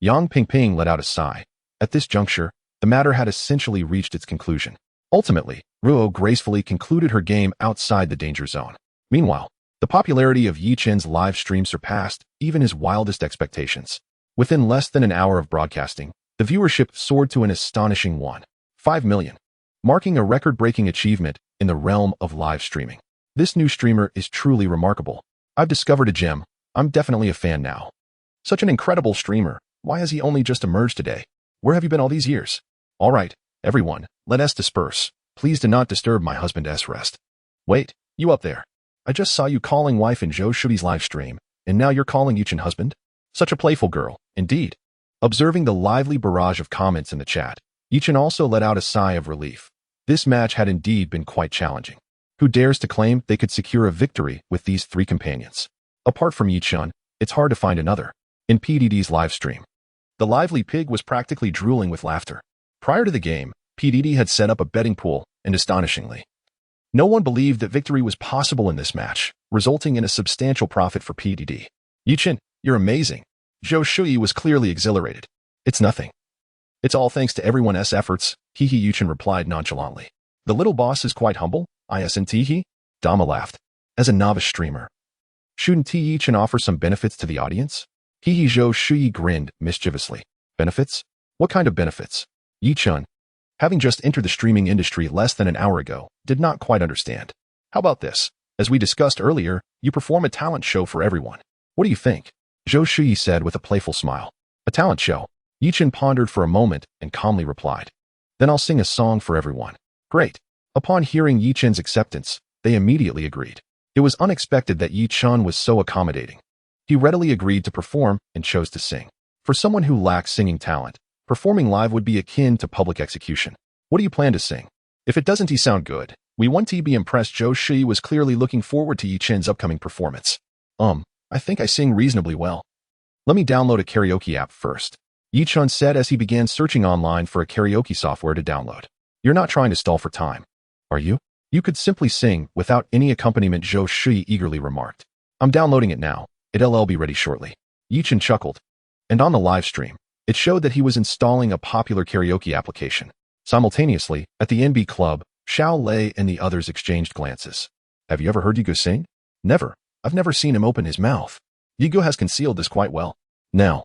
Yang Pingping let out a sigh. At this juncture, the matter had essentially reached its conclusion. Ultimately, Ruo gracefully concluded her game outside the danger zone. Meanwhile, the popularity of Yichen's live stream surpassed even his wildest expectations. Within less than an hour of broadcasting, the viewership soared to an astonishing 1.5 million, marking a record-breaking achievement in the realm of live streaming. This new streamer is truly remarkable. I've discovered a gem. I'm definitely a fan now. Such an incredible streamer. Why has he only just emerged today? Where have you been all these years? All right, everyone, let us disperse. Please do not disturb my husband's rest. Wait, you up there. I just saw you calling wife in Zhou Shui's live stream, and now you're calling Yichen husband? Such a playful girl, indeed. Observing the lively barrage of comments in the chat, Yichen also let out a sigh of relief. This match had indeed been quite challenging. Who dares to claim they could secure a victory with these 3 companions? Apart from Yichen, it's hard to find another. In PDD's live stream, the lively pig was practically drooling with laughter. Prior to the game, PDD had set up a betting pool, and astonishingly, no one believed that victory was possible in this match, resulting in a substantial profit for PDD. Yichen, you're amazing. Zhou Shui was clearly exhilarated. It's nothing. It's all thanks to everyone's efforts, Yichen replied nonchalantly. The little boss is quite humble, isn't he? Dama laughed. As a novice streamer, shouldn't Yichen offer some benefits to the audience? Zhou Shui grinned mischievously. Benefits? What kind of benefits? Yichen, having just entered the streaming industry less than an hour ago, did not quite understand. How about this? As we discussed earlier, you perform a talent show for everyone. What do you think? Zhou Shui said with a playful smile. A talent show? Yichen pondered for a moment and calmly replied. Then I'll sing a song for everyone. Great. Upon hearing Yichen's acceptance, they immediately agreed. It was unexpected that Yichen was so accommodating. He readily agreed to perform and chose to sing. For someone who lacks singing talent, performing live would be akin to public execution. What do you plan to sing? If it doesn't sound good, we want to be impressed. Zhou Shui was clearly looking forward to Yichen's upcoming performance. I think I sing reasonably well. Let me download a karaoke app first. Yichen said as he began searching online for a karaoke software to download. You're not trying to stall for time, are you? You could simply sing without any accompaniment, Zhou Shui eagerly remarked. I'm downloading it now. It'll be ready shortly. Yichen chuckled. And on the live stream, it showed that he was installing a popular karaoke application. Simultaneously, at the NB Club, Xiao Lei and the others exchanged glances. Have you ever heard Yigo sing? Never. I've never seen him open his mouth. Yigo has concealed this quite well. Now,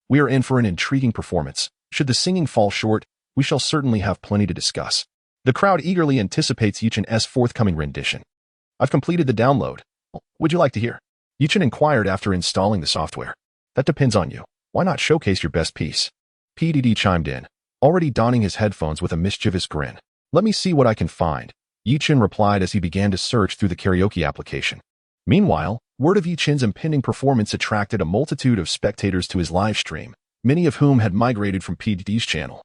we are in for an intriguing performance. Should the singing fall short, we shall certainly have plenty to discuss. The crowd eagerly anticipates Yichen's forthcoming rendition. I've completed the download. Would you like to hear? Yichen inquired after installing the software. That depends on you. Why not showcase your best piece? PDD chimed in, already donning his headphones with a mischievous grin. Let me see what I can find. Yi-Chin replied as he began to search through the karaoke application. Meanwhile, word of Yi-Chin's impending performance attracted a multitude of spectators to his live stream, many of whom had migrated from PDD's channel,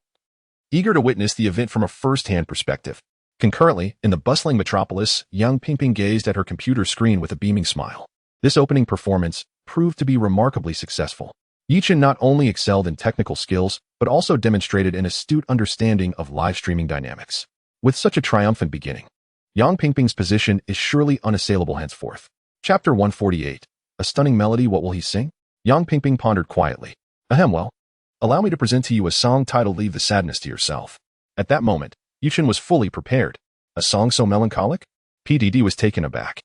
eager to witness the event from a first-hand perspective. Concurrently, in the bustling metropolis, Yang Pingping gazed at her computer screen with a beaming smile. This opening performance proved to be remarkably successful. Yi-Chin not only excelled in technical skills, but also demonstrated an astute understanding of live streaming dynamics. With such a triumphant beginning, Yang Pingping's position is surely unassailable henceforth. Chapter 148. A stunning melody. What will he sing? Yang Pingping pondered quietly. Well, allow me to present to you a song titled Leave the Sadness to Yourself. At that moment, Yi-Chin was fully prepared. A song so melancholic? PDD was taken aback.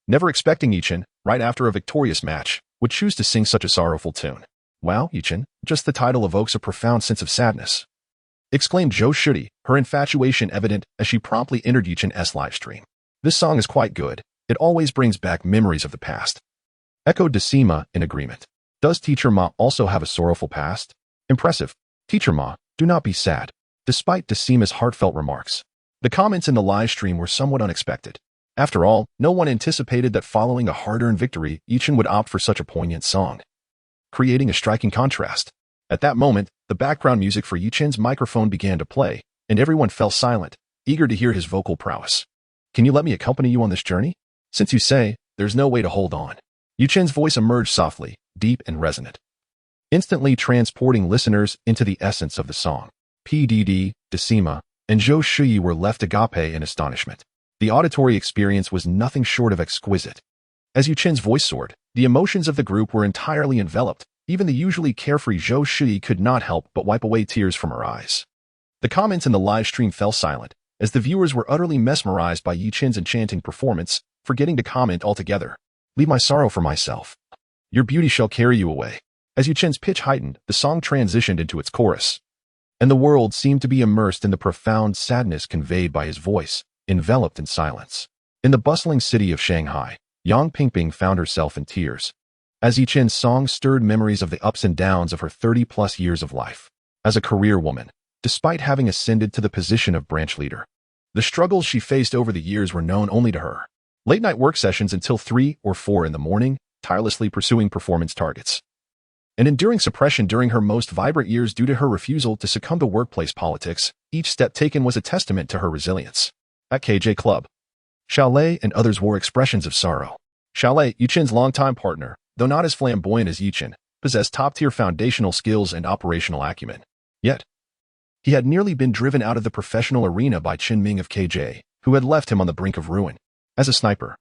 Never expecting Yi-Chin, right after a victorious match, would choose to sing such a sorrowful tune. Wow, Yi-Chin, just the title evokes a profound sense of sadness, exclaimed Zhou Shudi, her infatuation evident as she promptly entered Yi-Chin's livestream. This song is quite good. It always brings back memories of the past, echoed Decima in agreement. Does Teacher Ma also have a sorrowful past? Impressive. Teacher Ma, do not be sad. Despite Decima's heartfelt remarks, the comments in the live stream were somewhat unexpected. After all, no one anticipated that following a hard-earned victory, Yi-Chin would opt for such a poignant song, creating a striking contrast. At that moment, the background music for Yi-Chin's microphone began to play, and everyone fell silent, eager to hear his vocal prowess. Can you let me accompany you on this journey? Since you say, there's no way to hold on. Yi-Chin's voice emerged softly, deep and resonant, instantly transporting listeners into the essence of the song. PDD, Decima, and Zhou Shuyi were left agape in astonishment. The auditory experience was nothing short of exquisite. As Yi-Chin's voice soared, the emotions of the group were entirely enveloped. Even the usually carefree Zhou Shuyi could not help but wipe away tears from her eyes. The comments in the live stream fell silent, as the viewers were utterly mesmerized by Yi-Chin's enchanting performance, forgetting to comment altogether. Leave my sorrow for myself. Your beauty shall carry you away. As Yi-Chin's pitch heightened, the song transitioned into its chorus, and the world seemed to be immersed in the profound sadness conveyed by his voice, enveloped in silence. In the bustling city of Shanghai, Yang Pingping found herself in tears, as Yi-Chin's song stirred memories of the ups and downs of her 30-plus years of life. As a career woman, despite having ascended to the position of branch leader, the struggles she faced over the years were known only to her. Late-night work sessions until 3 or 4 in the morning, tirelessly pursuing performance targets, and enduring suppression during her most vibrant years due to her refusal to succumb to workplace politics. Each step taken was a testament to her resilience. At KJ Club, Xiaolei and others wore expressions of sorrow. Xiaolei, Yi-Chin's longtime partner, though not as flamboyant as Yi-Chin, possessed top-tier foundational skills and operational acumen. Yet, he had nearly been driven out of the professional arena by Chen Ming of KJ, who had left him on the brink of ruin. As a sniper,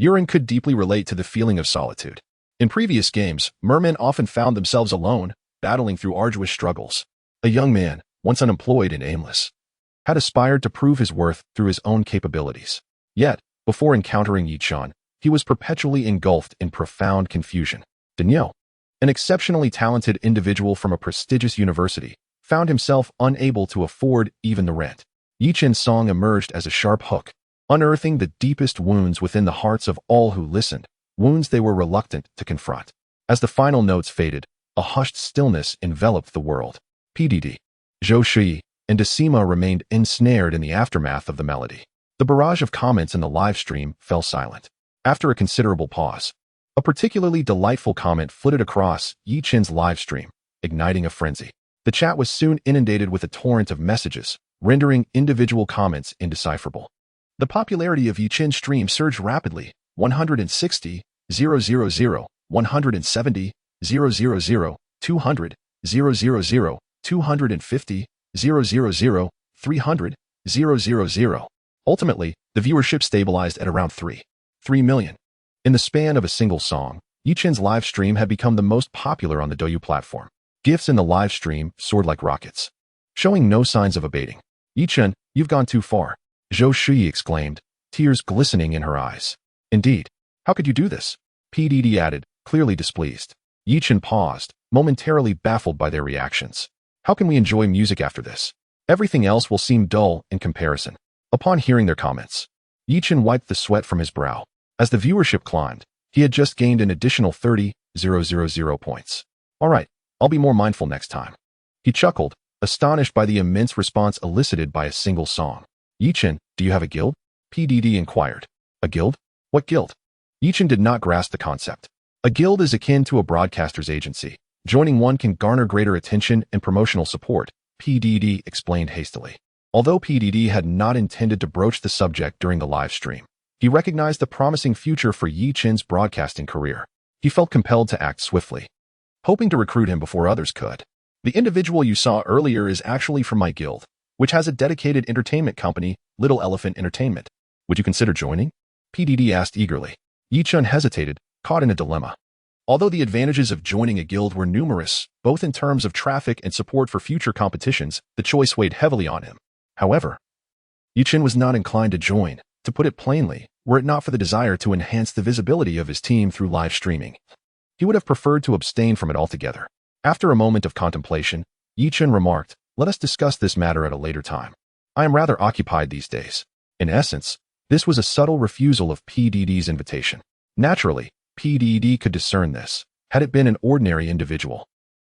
Yurin could deeply relate to the feeling of solitude. In previous games, mermen often found themselves alone, battling through arduous struggles. A young man, once unemployed and aimless, had aspired to prove his worth through his own capabilities. Yet, before encountering Yi-Chan, he was perpetually engulfed in profound confusion. Daniel, an exceptionally talented individual from a prestigious university, found himself unable to afford even the rent. Yi-Chin's song emerged as a sharp hook, unearthing the deepest wounds within the hearts of all who listened, wounds they were reluctant to confront. As the final notes faded, a hushed stillness enveloped the world. PDD, Zhou Shui, and Decima remained ensnared in the aftermath of the melody. The barrage of comments in the live stream fell silent. After a considerable pause, a particularly delightful comment flitted across Yi-Chin's live stream, igniting a frenzy. The chat was soon inundated with a torrent of messages, rendering individual comments indecipherable. The popularity of Yi-Chin's stream surged rapidly. 160, 000, 170, 000, 200, 000, 250, 000, 300, 000. Ultimately, the viewership stabilized at around 3 million. In the span of a single song, Yi-Chin's live stream had become the most popular on the Douyu platform. Gifts in the live stream soared like rockets, showing no signs of abating. Yi-Chin, you've gone too far, Zhou Shui exclaimed, tears glistening in her eyes. Indeed, how could you do this? PDD added, clearly displeased. Yi-Chin paused, momentarily baffled by their reactions. How can we enjoy music after this? Everything else will seem dull in comparison. Upon hearing their comments, Yi-Chin wiped the sweat from his brow. As the viewership climbed, he had just gained an additional 30,000 points. All right, I'll be more mindful next time. He chuckled, astonished by the immense response elicited by a single song. Yichen, do you have a guild? PDD inquired. A guild? What guild? Yichen did not grasp the concept. A guild is akin to a broadcaster's agency. Joining one can garner greater attention and promotional support, PDD explained hastily. Although PDD had not intended to broach the subject during the live stream, he recognized the promising future for Yichen's broadcasting career. He felt compelled to act swiftly, hoping to recruit him before others could. The individual you saw earlier is actually from my guild, which has a dedicated entertainment company, Little Elephant Entertainment. Would you consider joining? PDD asked eagerly. Yichen hesitated, caught in a dilemma. Although the advantages of joining a guild were numerous, both in terms of traffic and support for future competitions, the choice weighed heavily on him. However, Yichen was not inclined to join, to put it plainly, were it not for the desire to enhance the visibility of his team through live streaming. He would have preferred to abstain from it altogether. After a moment of contemplation, Yichen remarked, "Let us discuss this matter at a later time. I am rather occupied these days." In essence, this was a subtle refusal of PDD's invitation. Naturally, PDD could discern this, had it been an ordinary individual.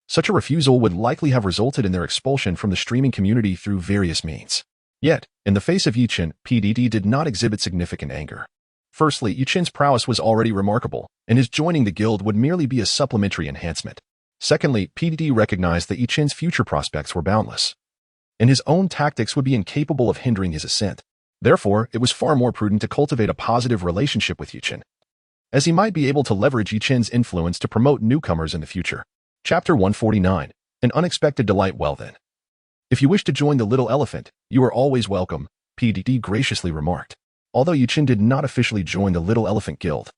Such a refusal would likely have resulted in their expulsion from the streaming community through various means. Yet, in the face of Yichen, PDD did not exhibit significant anger. Firstly, Yichen's prowess was already remarkable, and his joining the guild would merely be a supplementary enhancement. Secondly, PDD recognized that Yichen's future prospects were boundless, and his own tactics would be incapable of hindering his ascent. Therefore, it was far more prudent to cultivate a positive relationship with Yichen, as he might be able to leverage Yichen's influence to promote newcomers in the future. Chapter 149. An Unexpected Delight. Well then, if you wish to join the Little Elephant, you are always welcome, PDD graciously remarked. Although Yichen did not officially join the Little Elephant Guild,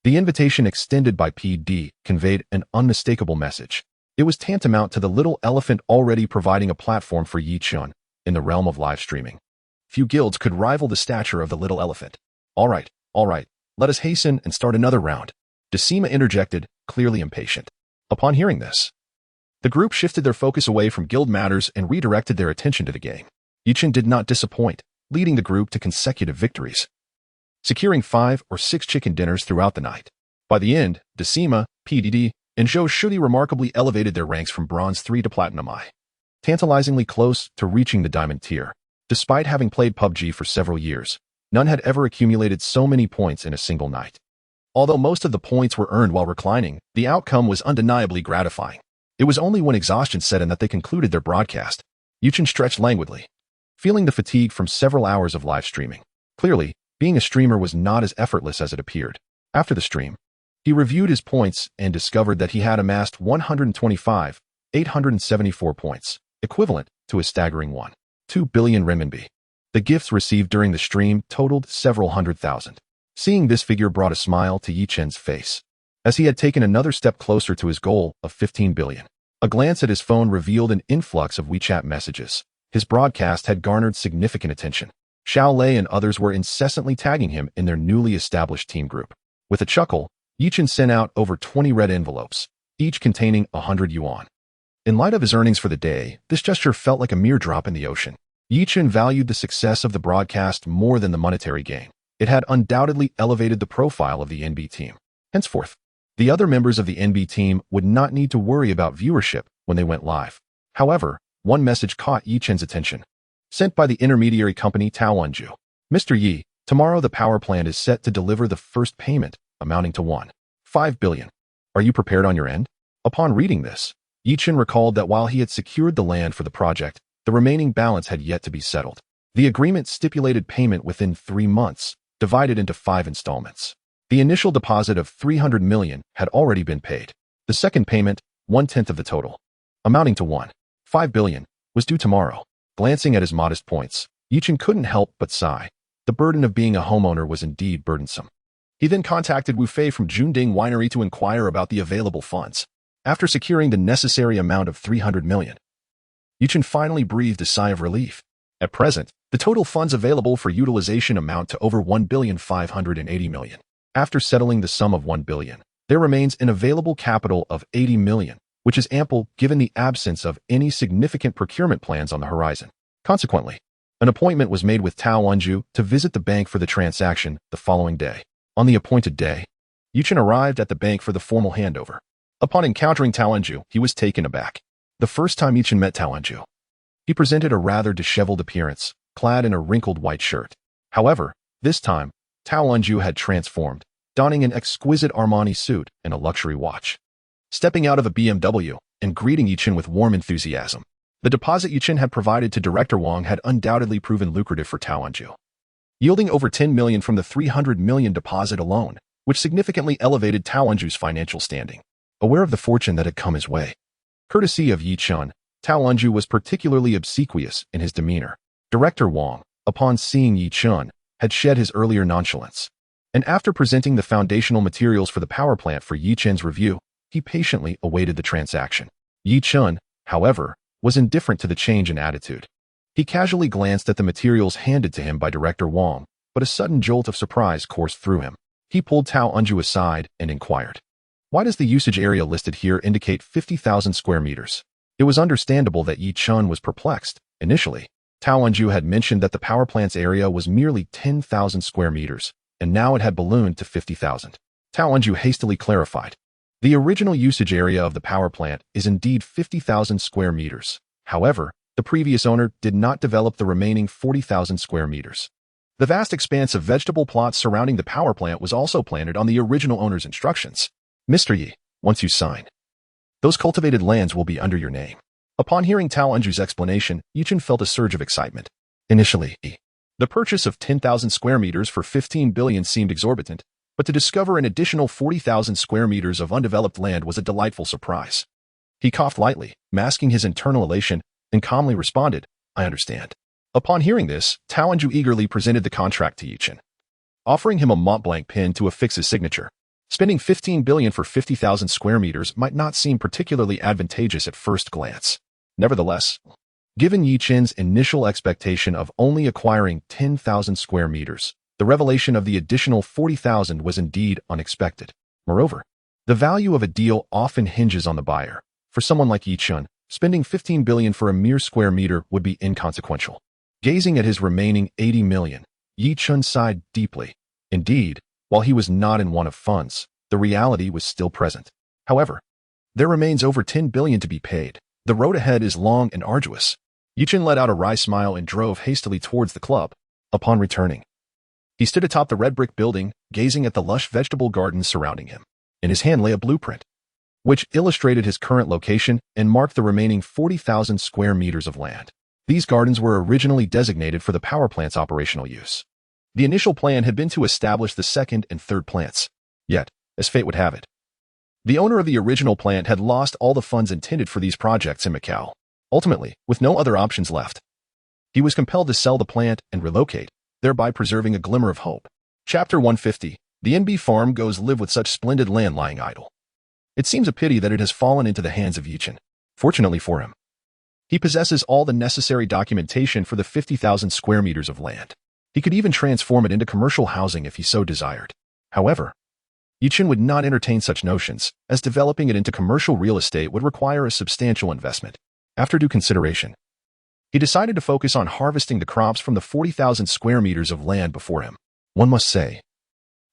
the invitation extended by PD conveyed an unmistakable message. It was tantamount to the Little Elephant already providing a platform for Yichen in the realm of live streaming. Few guilds could rival the stature of the Little Elephant. All right, let us hasten and start another round, Decima interjected, clearly impatient. Upon hearing this, the group shifted their focus away from guild matters and redirected their attention to the game. Yichen did not disappoint, leading the group to consecutive victories, securing 5 or 6 chicken dinners throughout the night. By the end, Decima, PDD, and Zhou Shudi remarkably elevated their ranks from Bronze 3 to Platinum I, tantalizingly close to reaching the Diamond tier. Despite having played PUBG for several years, none had ever accumulated so many points in a single night. Although most of the points were earned while reclining, the outcome was undeniably gratifying. It was only when exhaustion set in that they concluded their broadcast. Yichen stretched languidly, feeling the fatigue from several hours of live streaming. Clearly, being a streamer was not as effortless as it appeared. After the stream, he reviewed his points and discovered that he had amassed 125,874 points, equivalent to a staggering 1.2 billion renminbi. The gifts received during the stream totaled several hundred thousand. Seeing this figure brought a smile to Yichen's face, as he had taken another step closer to his goal of 15 billion. A glance at his phone revealed an influx of WeChat messages. His broadcast had garnered significant attention. Xiao Lei and others were incessantly tagging him in their newly established team group. With a chuckle, Yichen sent out over 20 red envelopes, each containing 100 yuan. In light of his earnings for the day, this gesture felt like a mere drop in the ocean. Yichen valued the success of the broadcast more than the monetary gain. It had undoubtedly elevated the profile of the NB team. Henceforth, the other members of the NB team would not need to worry about viewership when they went live. However, one message caught Yichen's attention, sent by the intermediary company Taoanju. Mr. Yi, tomorrow the power plant is set to deliver the first payment, amounting to 1.5 billion. Are you prepared on your end? Upon reading this, Yichen recalled that while he had secured the land for the project, the remaining balance had yet to be settled. The agreement stipulated payment within 3 months, divided into 5 installments. The initial deposit of 300 million had already been paid. The second payment, 1/10 of the total, amounting to 1.5 billion, was due tomorrow. Glancing at his modest points, Yichen couldn't help but sigh. The burden of being a homeowner was indeed burdensome. He then contacted Wu Fei from Junding Winery to inquire about the available funds. After securing the necessary amount of 300 million, Yichen finally breathed a sigh of relief. At present, the total funds available for utilization amount to over 1,580 million. After settling the sum of 1 billion, there remains an available capital of 80 million, which is ample given the absence of any significant procurement plans on the horizon. Consequently, an appointment was made with Tao Unju to visit the bank for the transaction the following day. On the appointed day, Yichen arrived at the bank for the formal handover. Upon encountering Tao Unju, he was taken aback. The first time Yichen met Tao Unju, he presented a rather disheveled appearance, clad in a wrinkled white shirt. However, this time, Tao Enju had transformed, donning an exquisite Armani suit and a luxury watch. Stepping out of a BMW and greeting Yichen with warm enthusiasm. The deposit Yichen had provided to Director Wang had undoubtedly proven lucrative for Tao Enju, yielding over 10 million from the 300 million deposit alone, which significantly elevated Tao Enju's financial standing. Aware of the fortune that had come his way, courtesy of Yichen, Tao Enju was particularly obsequious in his demeanor. Director Wang, upon seeing Yichen, had shed his earlier nonchalance, and after presenting the foundational materials for the power plant for Yichen's review, he patiently awaited the transaction. Yichen, however, was indifferent to the change in attitude. He casually glanced at the materials handed to him by Director Wang, but a sudden jolt of surprise coursed through him. He pulled Tao Enju aside and inquired, "Why does the usage area listed here indicate 50,000 square meters?" It was understandable that Yichen was perplexed. Initially, Tao Enju had mentioned that the power plant's area was merely 10,000 square meters, and now it had ballooned to 50,000. Tao Enju hastily clarified, "The original usage area of the power plant is indeed 50,000 square meters. However, the previous owner did not develop the remaining 40,000 square meters. The vast expanse of vegetable plots surrounding the power plant was also planted on the original owner's instructions. Mr. Yi, once you sign, those cultivated lands will be under your name." Upon hearing Tao Enju's explanation, Yichen felt a surge of excitement. Initially, the purchase of 10,000 square meters for 15 billion seemed exorbitant, but to discover an additional 40,000 square meters of undeveloped land was a delightful surprise. He coughed lightly, masking his internal elation, and calmly responded, "I understand." Upon hearing this, Tao Enju eagerly presented the contract to Yichen, offering him a Montblanc pen to affix his signature. Spending 15 billion for 50,000 square meters might not seem particularly advantageous at first glance. Nevertheless, given Yichen's initial expectation of only acquiring 10,000 square meters, the revelation of the additional 40,000 was indeed unexpected. Moreover, the value of a deal often hinges on the buyer. For someone like Yichen, spending 15 billion for a mere square meter would be inconsequential. Gazing at his remaining 80 million, Yichen sighed deeply. Indeed, while he was not in want of funds, the reality was still present. However, there remains over 10 billion to be paid. The road ahead is long and arduous. Yichen let out a wry smile and drove hastily towards the club. Upon returning, he stood atop the red brick building, gazing at the lush vegetable gardens surrounding him. In his hand lay a blueprint, which illustrated his current location and marked the remaining 40,000 square meters of land. These gardens were originally designated for the power plant's operational use. The initial plan had been to establish the second and third plants. Yet, as fate would have it, the owner of the original plant had lost all the funds intended for these projects in Macau. Ultimately, with no other options left, he was compelled to sell the plant and relocate, thereby preserving a glimmer of hope. Chapter 150. The NB farm goes live with such splendid land lying idle. It seems a pity that it has fallen into the hands of Yichen. Fortunately for him, he possesses all the necessary documentation for the 50,000 square meters of land. He could even transform it into commercial housing if he so desired. However, Yichen would not entertain such notions, as developing it into commercial real estate would require a substantial investment. After due consideration, he decided to focus on harvesting the crops from the 40,000 square meters of land before him. One must say,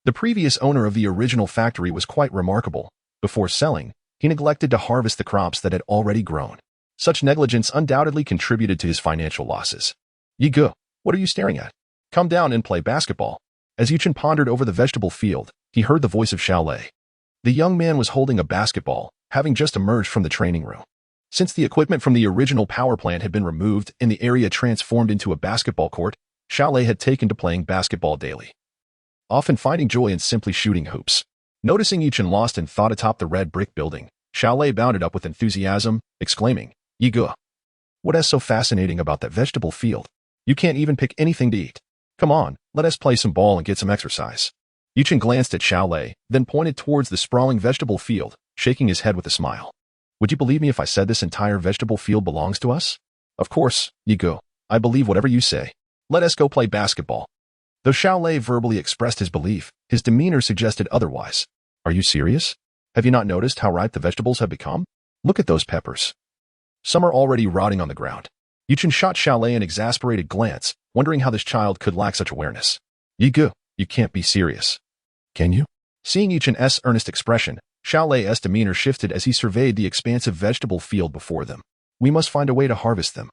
the previous owner of the original factory was quite remarkable. Before selling, he neglected to harvest the crops that had already grown. Such negligence undoubtedly contributed to his financial losses. "Yigu, what are you staring at? Come down and play basketball." As Yichen pondered over the vegetable field, he heard the voice of Xiaolei. The young man was holding a basketball, having just emerged from the training room. Since the equipment from the original power plant had been removed and the area transformed into a basketball court, Xiaolei had taken to playing basketball daily, often finding joy in simply shooting hoops. Noticing Yichen lost in thought atop the red brick building, Xiaolei bounded up with enthusiasm, exclaiming, "Yigu, what is so fascinating about that vegetable field? You can't even pick anything to eat. Come on, let us play some ball and get some exercise." Yichen glanced at Xiaolei, then pointed towards the sprawling vegetable field, shaking his head with a smile. "Would you believe me if I said this entire vegetable field belongs to us?" "Of course, Yigu. I believe whatever you say. Let us go play basketball." Though Xiaolei verbally expressed his belief, his demeanor suggested otherwise. "Are you serious? Have you not noticed how ripe the vegetables have become? Look at those peppers. Some are already rotting on the ground." Yichen shot Xiaolei an exasperated glance, wondering how this child could lack such awareness. "Yigu, you can't be serious. Can you?" Seeing Yichen's earnest expression, Xiaolei's demeanor shifted as he surveyed the expansive vegetable field before them. "We must find a way to harvest them.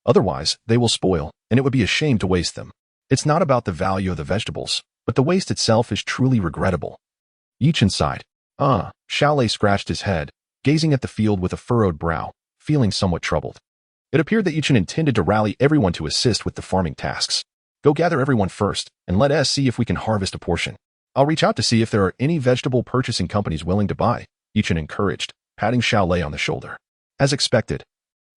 Otherwise, they will spoil, and it would be a shame to waste them. It's not about the value of the vegetables, but the waste itself is truly regrettable. Yichen sighed. Xiaolei scratched his head, gazing at the field with a furrowed brow, feeling somewhat troubled. It appeared that Yichen intended to rally everyone to assist with the farming tasks. Go gather everyone first, and let us see if we can harvest a portion. I'll reach out to see if there are any vegetable purchasing companies willing to buy, Yichen encouraged, patting Xiaolei on the shoulder. As expected,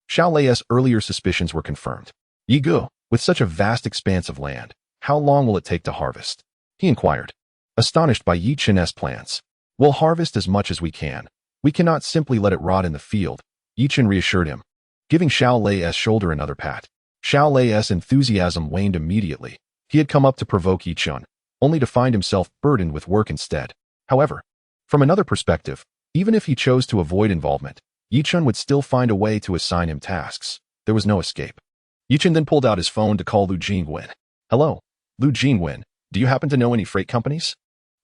Xiaolei's earlier suspicions were confirmed. Yi Ge, with such a vast expanse of land, how long will it take to harvest? He inquired, astonished by Yichen's plans. We'll harvest as much as we can. We cannot simply let it rot in the field, Yichen reassured him, giving Xiaolei's shoulder another pat. Xiaolei's enthusiasm waned immediately. He had come up to provoke Yichen, only to find himself burdened with work instead. However, from another perspective, even if he chose to avoid involvement, Yichen would still find a way to assign him tasks. There was no escape. Yichen then pulled out his phone to call Lu Jingwen. Hello, Lu Jingwen, do you happen to know any freight companies?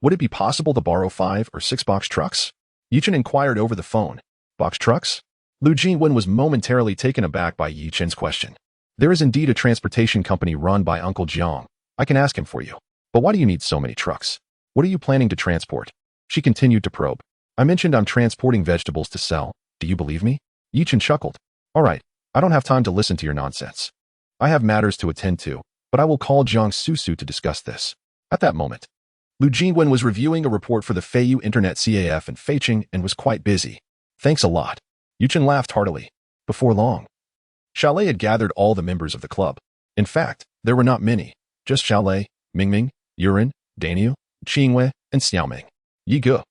Would it be possible to borrow 5 or 6 box trucks? Yichen inquired over the phone. Box trucks? Lu Jingwen was momentarily taken aback by Yichen's question. There is indeed a transportation company run by Uncle Jiang. I can ask him for you. But why do you need so many trucks? What are you planning to transport? She continued to probe. I mentioned I'm transporting vegetables to sell. Do you believe me? Yichen chuckled. All right, I don't have time to listen to your nonsense. I have matters to attend to, but I will call Jiang Susu to discuss this. At that moment, Lu Jingwen was reviewing a report for the Feiyu Internet CAF in Feicheng and was quite busy. Thanks a lot. Yichen laughed heartily. Before long, Xiaolei had gathered all the members of the club. In fact, there were not many, just Xiaolei, Mingming, Yuren, Daniel, Qingwei, and Xiaoming. Yi Ge,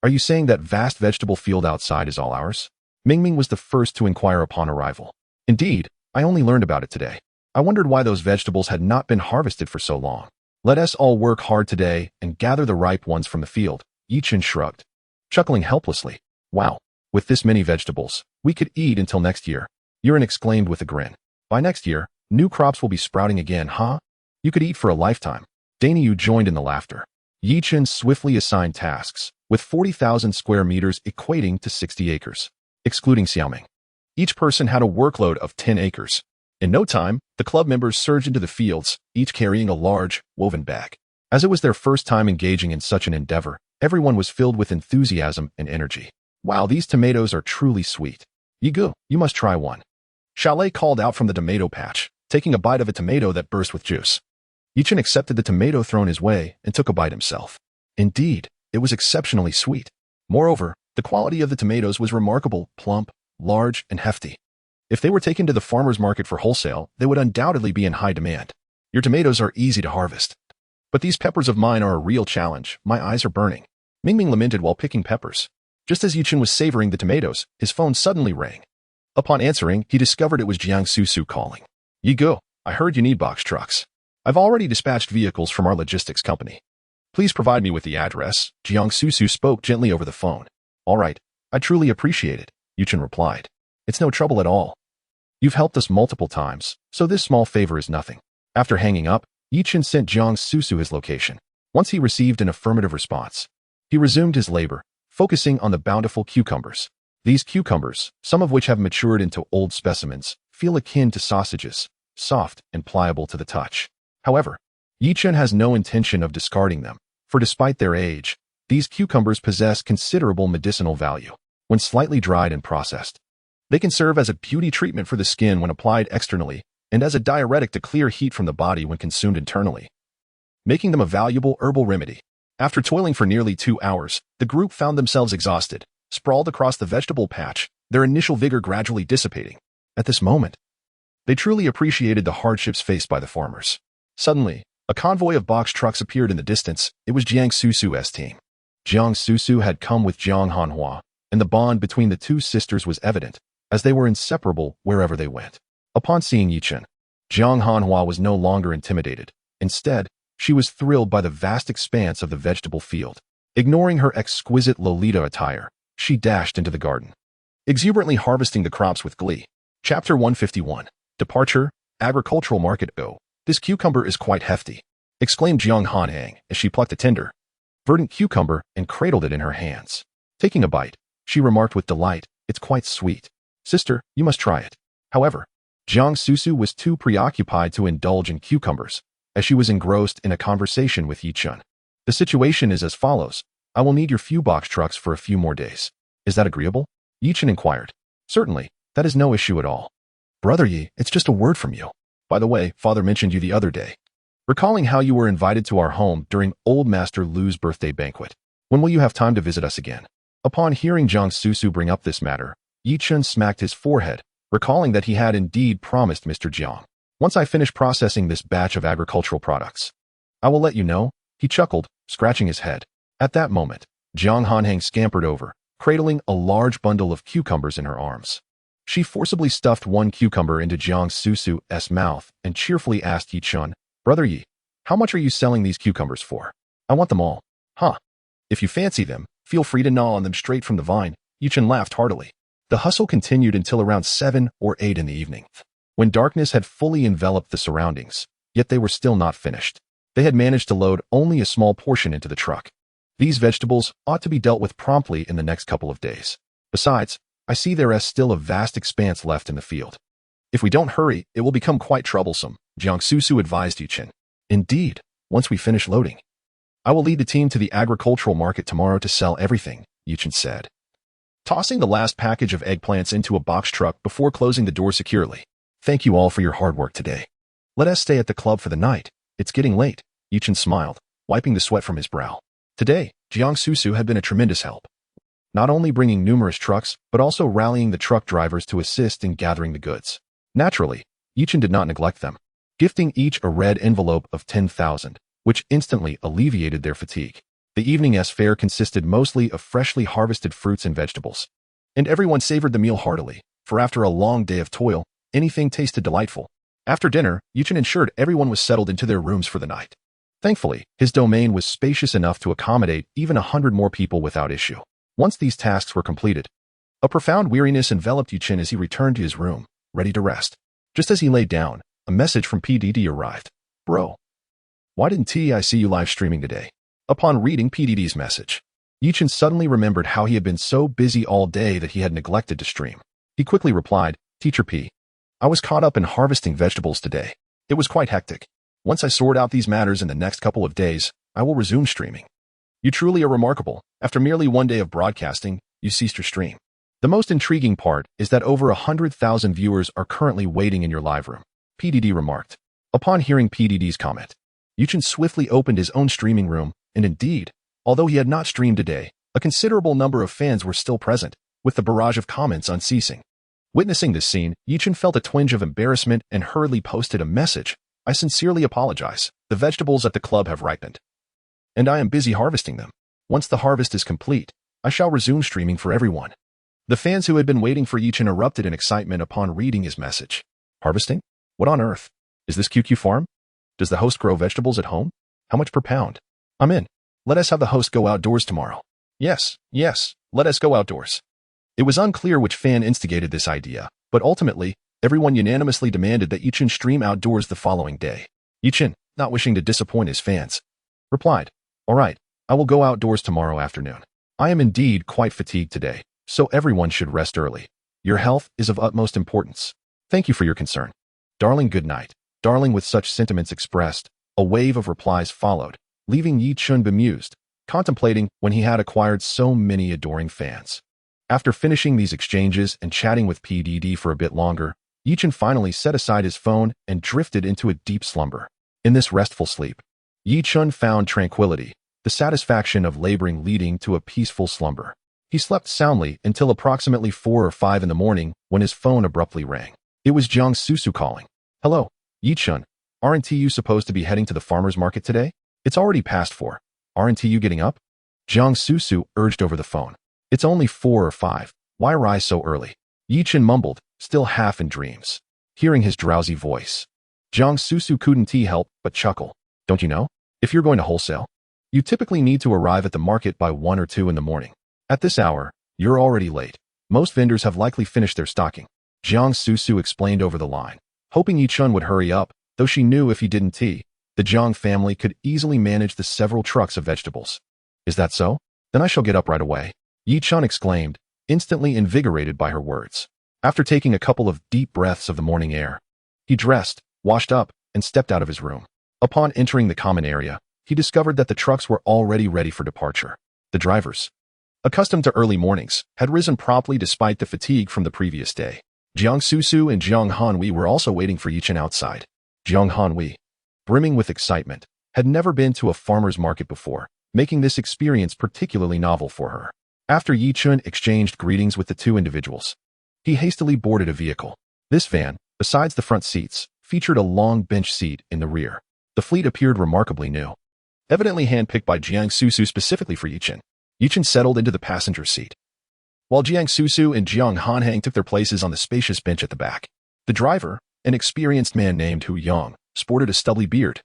are you saying that vast vegetable field outside is all ours? Mingming was the first to inquire upon arrival. Indeed, I only learned about it today. I wondered why those vegetables had not been harvested for so long. Let us all work hard today and gather the ripe ones from the field, Yichen shrugged, chuckling helplessly. Wow, with this many vegetables, we could eat until next year, Yuren exclaimed with a grin. By next year, new crops will be sprouting again, huh? You could eat for a lifetime. Daniel joined in the laughter. Yichen swiftly assigned tasks, with 40,000 square meters equating to 60 acres, excluding Xiaoming. Each person had a workload of 10 acres. In no time, the club members surged into the fields, each carrying a large, woven bag. As it was their first time engaging in such an endeavor, everyone was filled with enthusiasm and energy. Wow, these tomatoes are truly sweet. Yi Ge, you must try one. Xiaolei called out from the tomato patch, taking a bite of a tomato that burst with juice. Yichen accepted the tomato thrown his way and took a bite himself. Indeed, it was exceptionally sweet. Moreover, the quality of the tomatoes was remarkable, plump, large, and hefty. If they were taken to the farmer's market for wholesale, they would undoubtedly be in high demand. Your tomatoes are easy to harvest. But these peppers of mine are a real challenge. My eyes are burning. Mingming lamented while picking peppers. Just as Yichen was savoring the tomatoes, his phone suddenly rang. Upon answering, he discovered it was Jiang Susu calling. Yi Ge, I heard you need box trucks. I've already dispatched vehicles from our logistics company. Please provide me with the address. Jiang Susu spoke gently over the phone. All right, I truly appreciate it, Yichen replied. It's no trouble at all. You've helped us multiple times, so this small favor is nothing. After hanging up, Yichen sent Jiang Susu his location. Once he received an affirmative response, he resumed his labor, focusing on the bountiful cucumbers. These cucumbers, some of which have matured into old specimens, feel akin to sausages, soft and pliable to the touch. However, Yichen has no intention of discarding them, for despite their age, these cucumbers possess considerable medicinal value. When slightly dried and processed, they can serve as a beauty treatment for the skin when applied externally and as a diuretic to clear heat from the body when consumed internally, making them a valuable herbal remedy. After toiling for nearly 2 hours, the group found themselves exhausted, sprawled across the vegetable patch, their initial vigor gradually dissipating. At this moment, they truly appreciated the hardships faced by the farmers. Suddenly, a convoy of box trucks appeared in the distance. It was Jiang Susu's team. Jiang Susu had come with Jiang Hanhua, and the bond between the two sisters was evident, as they were inseparable wherever they went. Upon seeing Yichen, Jiang Hanhua was no longer intimidated. Instead, she was thrilled by the vast expanse of the vegetable field. Ignoring her exquisite Lolita attire, she dashed into the garden, exuberantly harvesting the crops with glee. Chapter 151. Departure, Agricultural Market. Oh, this cucumber is quite hefty, exclaimed Jiang Hanhang as she plucked a tender, verdant cucumber and cradled it in her hands. Taking a bite, she remarked with delight, it's quite sweet. Sister, you must try it. However, Jiang Susu was too preoccupied to indulge in cucumbers, as she was engrossed in a conversation with Yi Chun. The situation is as follows. I will need your few box trucks for a few more days. Is that agreeable? Yi Chun inquired. Certainly, that is no issue at all. Brother Yi, it's just a word from you. By the way, Father mentioned you the other day, recalling how you were invited to our home during Old Master Lu's birthday banquet. When will you have time to visit us again? Upon hearing Jiang Susu bring up this matter, Yi Chun smacked his forehead, recalling that he had indeed promised Mr. Jiang. Once I finish processing this batch of agricultural products, I will let you know, he chuckled, scratching his head. At that moment, Jiang Hanhang scampered over, cradling a large bundle of cucumbers in her arms. She forcibly stuffed one cucumber into Jiang Susu's mouth and cheerfully asked Yi Chun, Brother Yi, how much are you selling these cucumbers for? I want them all. Huh. If you fancy them, feel free to gnaw on them straight from the vine. Yi Chun laughed heartily. The hustle continued until around 7 or 8 in the evening, when darkness had fully enveloped the surroundings, yet they were still not finished. They had managed to load only a small portion into the truck. These vegetables ought to be dealt with promptly in the next couple of days. Besides, I see there is still a vast expanse left in the field. If we don't hurry, it will become quite troublesome, Jiang Susu advised Yi Chun. Indeed, once we finish loading, I will lead the team to the agricultural market tomorrow to sell everything, Yi Chun said, tossing the last package of eggplants into a box truck before closing the door securely. Thank you all for your hard work today. Let us stay at the club for the night. It's getting late, Yi Chun smiled, wiping the sweat from his brow. Today, Jiang Susu had been a tremendous help, not only bringing numerous trucks, but also rallying the truck drivers to assist in gathering the goods. Naturally, Yi Chun did not neglect them, gifting each a red envelope of 10,000, which instantly alleviated their fatigue. The evening's fare consisted mostly of freshly harvested fruits and vegetables, and everyone savored the meal heartily, for after a long day of toil, anything tasted delightful. After dinner, Yi Chun ensured everyone was settled into their rooms for the night. Thankfully, his domain was spacious enough to accommodate even 100 more people without issue. Once these tasks were completed, a profound weariness enveloped Yi Chun as he returned to his room, ready to rest. Just as he lay down, a message from PDD arrived. Bro, why didn't I see you live streaming today? Upon reading PDD's message, Yi Chun suddenly remembered how he had been so busy all day that he had neglected to stream. He quickly replied, Teacher P, I was caught up in harvesting vegetables today. It was quite hectic. Once I sort out these matters in the next couple of days, I will resume streaming. You truly are remarkable. After merely one day of broadcasting, you ceased your stream. The most intriguing part is that over 100,000 viewers are currently waiting in your live room, PDD remarked. Upon hearing PDD's comment, Yi Chun swiftly opened his own streaming room, and indeed, although he had not streamed today, a considerable number of fans were still present, with the barrage of comments unceasing. Witnessing this scene, Yi Chun felt a twinge of embarrassment and hurriedly posted a message. I sincerely apologize. The vegetables at the club have ripened, and I am busy harvesting them. Once the harvest is complete, I shall resume streaming for everyone. The fans who had been waiting for Yi Chun erupted in excitement upon reading his message. Harvesting? What on earth? Is this QQ Farm? Does the host grow vegetables at home? How much per pound? I'm in. Let us have the host go outdoors tomorrow. Yes, let us go outdoors. It was unclear which fan instigated this idea, but ultimately, everyone unanimously demanded that Yi Chun stream outdoors the following day. Yi Chun, not wishing to disappoint his fans, replied, All right, I will go outdoors tomorrow afternoon. I am indeed quite fatigued today, so everyone should rest early. Your health is of utmost importance. Thank you for your concern. Darling, good night. Darling, with such sentiments expressed, a wave of replies followed, leaving Yi Chun bemused, contemplating when he had acquired so many adoring fans. After finishing these exchanges and chatting with PDD for a bit longer, Yi Chun finally set aside his phone and drifted into a deep slumber. In this restful sleep, Yi Chun found tranquility, the satisfaction of laboring leading to a peaceful slumber. He slept soundly until approximately 4 or 5 in the morning when his phone abruptly rang. It was Jiang Susu calling. Hello, Yi Chun. Aren't you supposed to be heading to the farmer's market today? It's already past 4. Aren't you getting up? Jiang Susu urged over the phone. It's only 4 or 5. Why rise so early? Yi Chun mumbled, still half in dreams. Hearing his drowsy voice, Jiang Susu couldn't help but chuckle. Don't you know? If you're going to wholesale, you typically need to arrive at the market by 1 or 2 in the morning. At this hour, you're already late. Most vendors have likely finished their stocking. Jiang Susu explained over the line, hoping Yi Chun would hurry up, though she knew if he didn't, the Jiang family could easily manage the several trucks of vegetables. Is that so? Then I shall get up right away, Yi Chun exclaimed, instantly invigorated by her words. After taking a couple of deep breaths of the morning air, he dressed, washed up, and stepped out of his room. Upon entering the common area, he discovered that the trucks were already ready for departure. The drivers, accustomed to early mornings, had risen promptly despite the fatigue from the previous day. Jiang Susu and Jiang Hanwei were also waiting for Yichen outside. Jiang Hanwei, brimming with excitement, had never been to a farmer's market before, making this experience particularly novel for her. After Yichen exchanged greetings with the two individuals, he hastily boarded a vehicle. This van, besides the front seats, featured a long bench seat in the rear. The fleet appeared remarkably new, evidently handpicked by Jiang Susu specifically for Yichen. Yichen settled into the passenger seat, while Jiang Susu and Jiang Hanhang took their places on the spacious bench at the back. The driver, an experienced man named Hu Yong, sported a stubbly beard,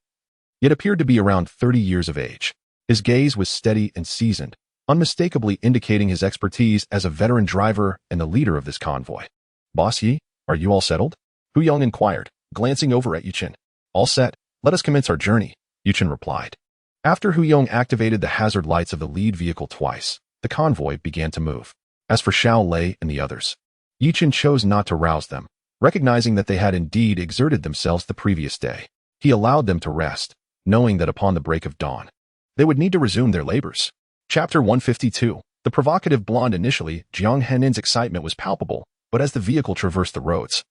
yet appeared to be around 30 years of age. His gaze was steady and seasoned, unmistakably indicating his expertise as a veteran driver and the leader of this convoy. "Boss Yi, are you all settled?" Hu Yong inquired, glancing over at Yichen. "All set. Let us commence our journey," Yichen replied. After Hu Yong activated the hazard lights of the lead vehicle twice, the convoy began to move. As for Xiao Lei and the others, Yichen chose not to rouse them, recognizing that they had indeed exerted themselves the previous day. He allowed them to rest, knowing that upon the break of dawn, they would need to resume their labors. Chapter 152. The provocative blonde. Initially, Jiang Henin's excitement was palpable, but as the vehicle traversed the roads,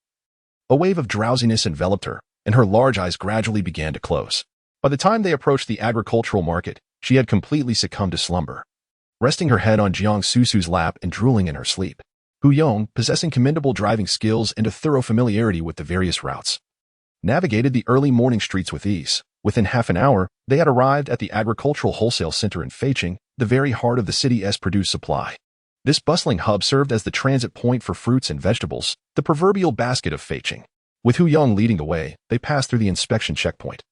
a wave of drowsiness enveloped her, and her large eyes gradually began to close. By the time they approached the agricultural market, she had completely succumbed to slumber, resting her head on Jiang Susu's lap and drooling in her sleep. Hu Yong, possessing commendable driving skills and a thorough familiarity with the various routes, navigated the early morning streets with ease. Within half an hour, they had arrived at the agricultural wholesale center in Feiqing, the very heart of the city's produce supply. This bustling hub served as the transit point for fruits and vegetables, the proverbial basket of Feiqing. With Hu Yong leading the way, they passed through the inspection checkpoint,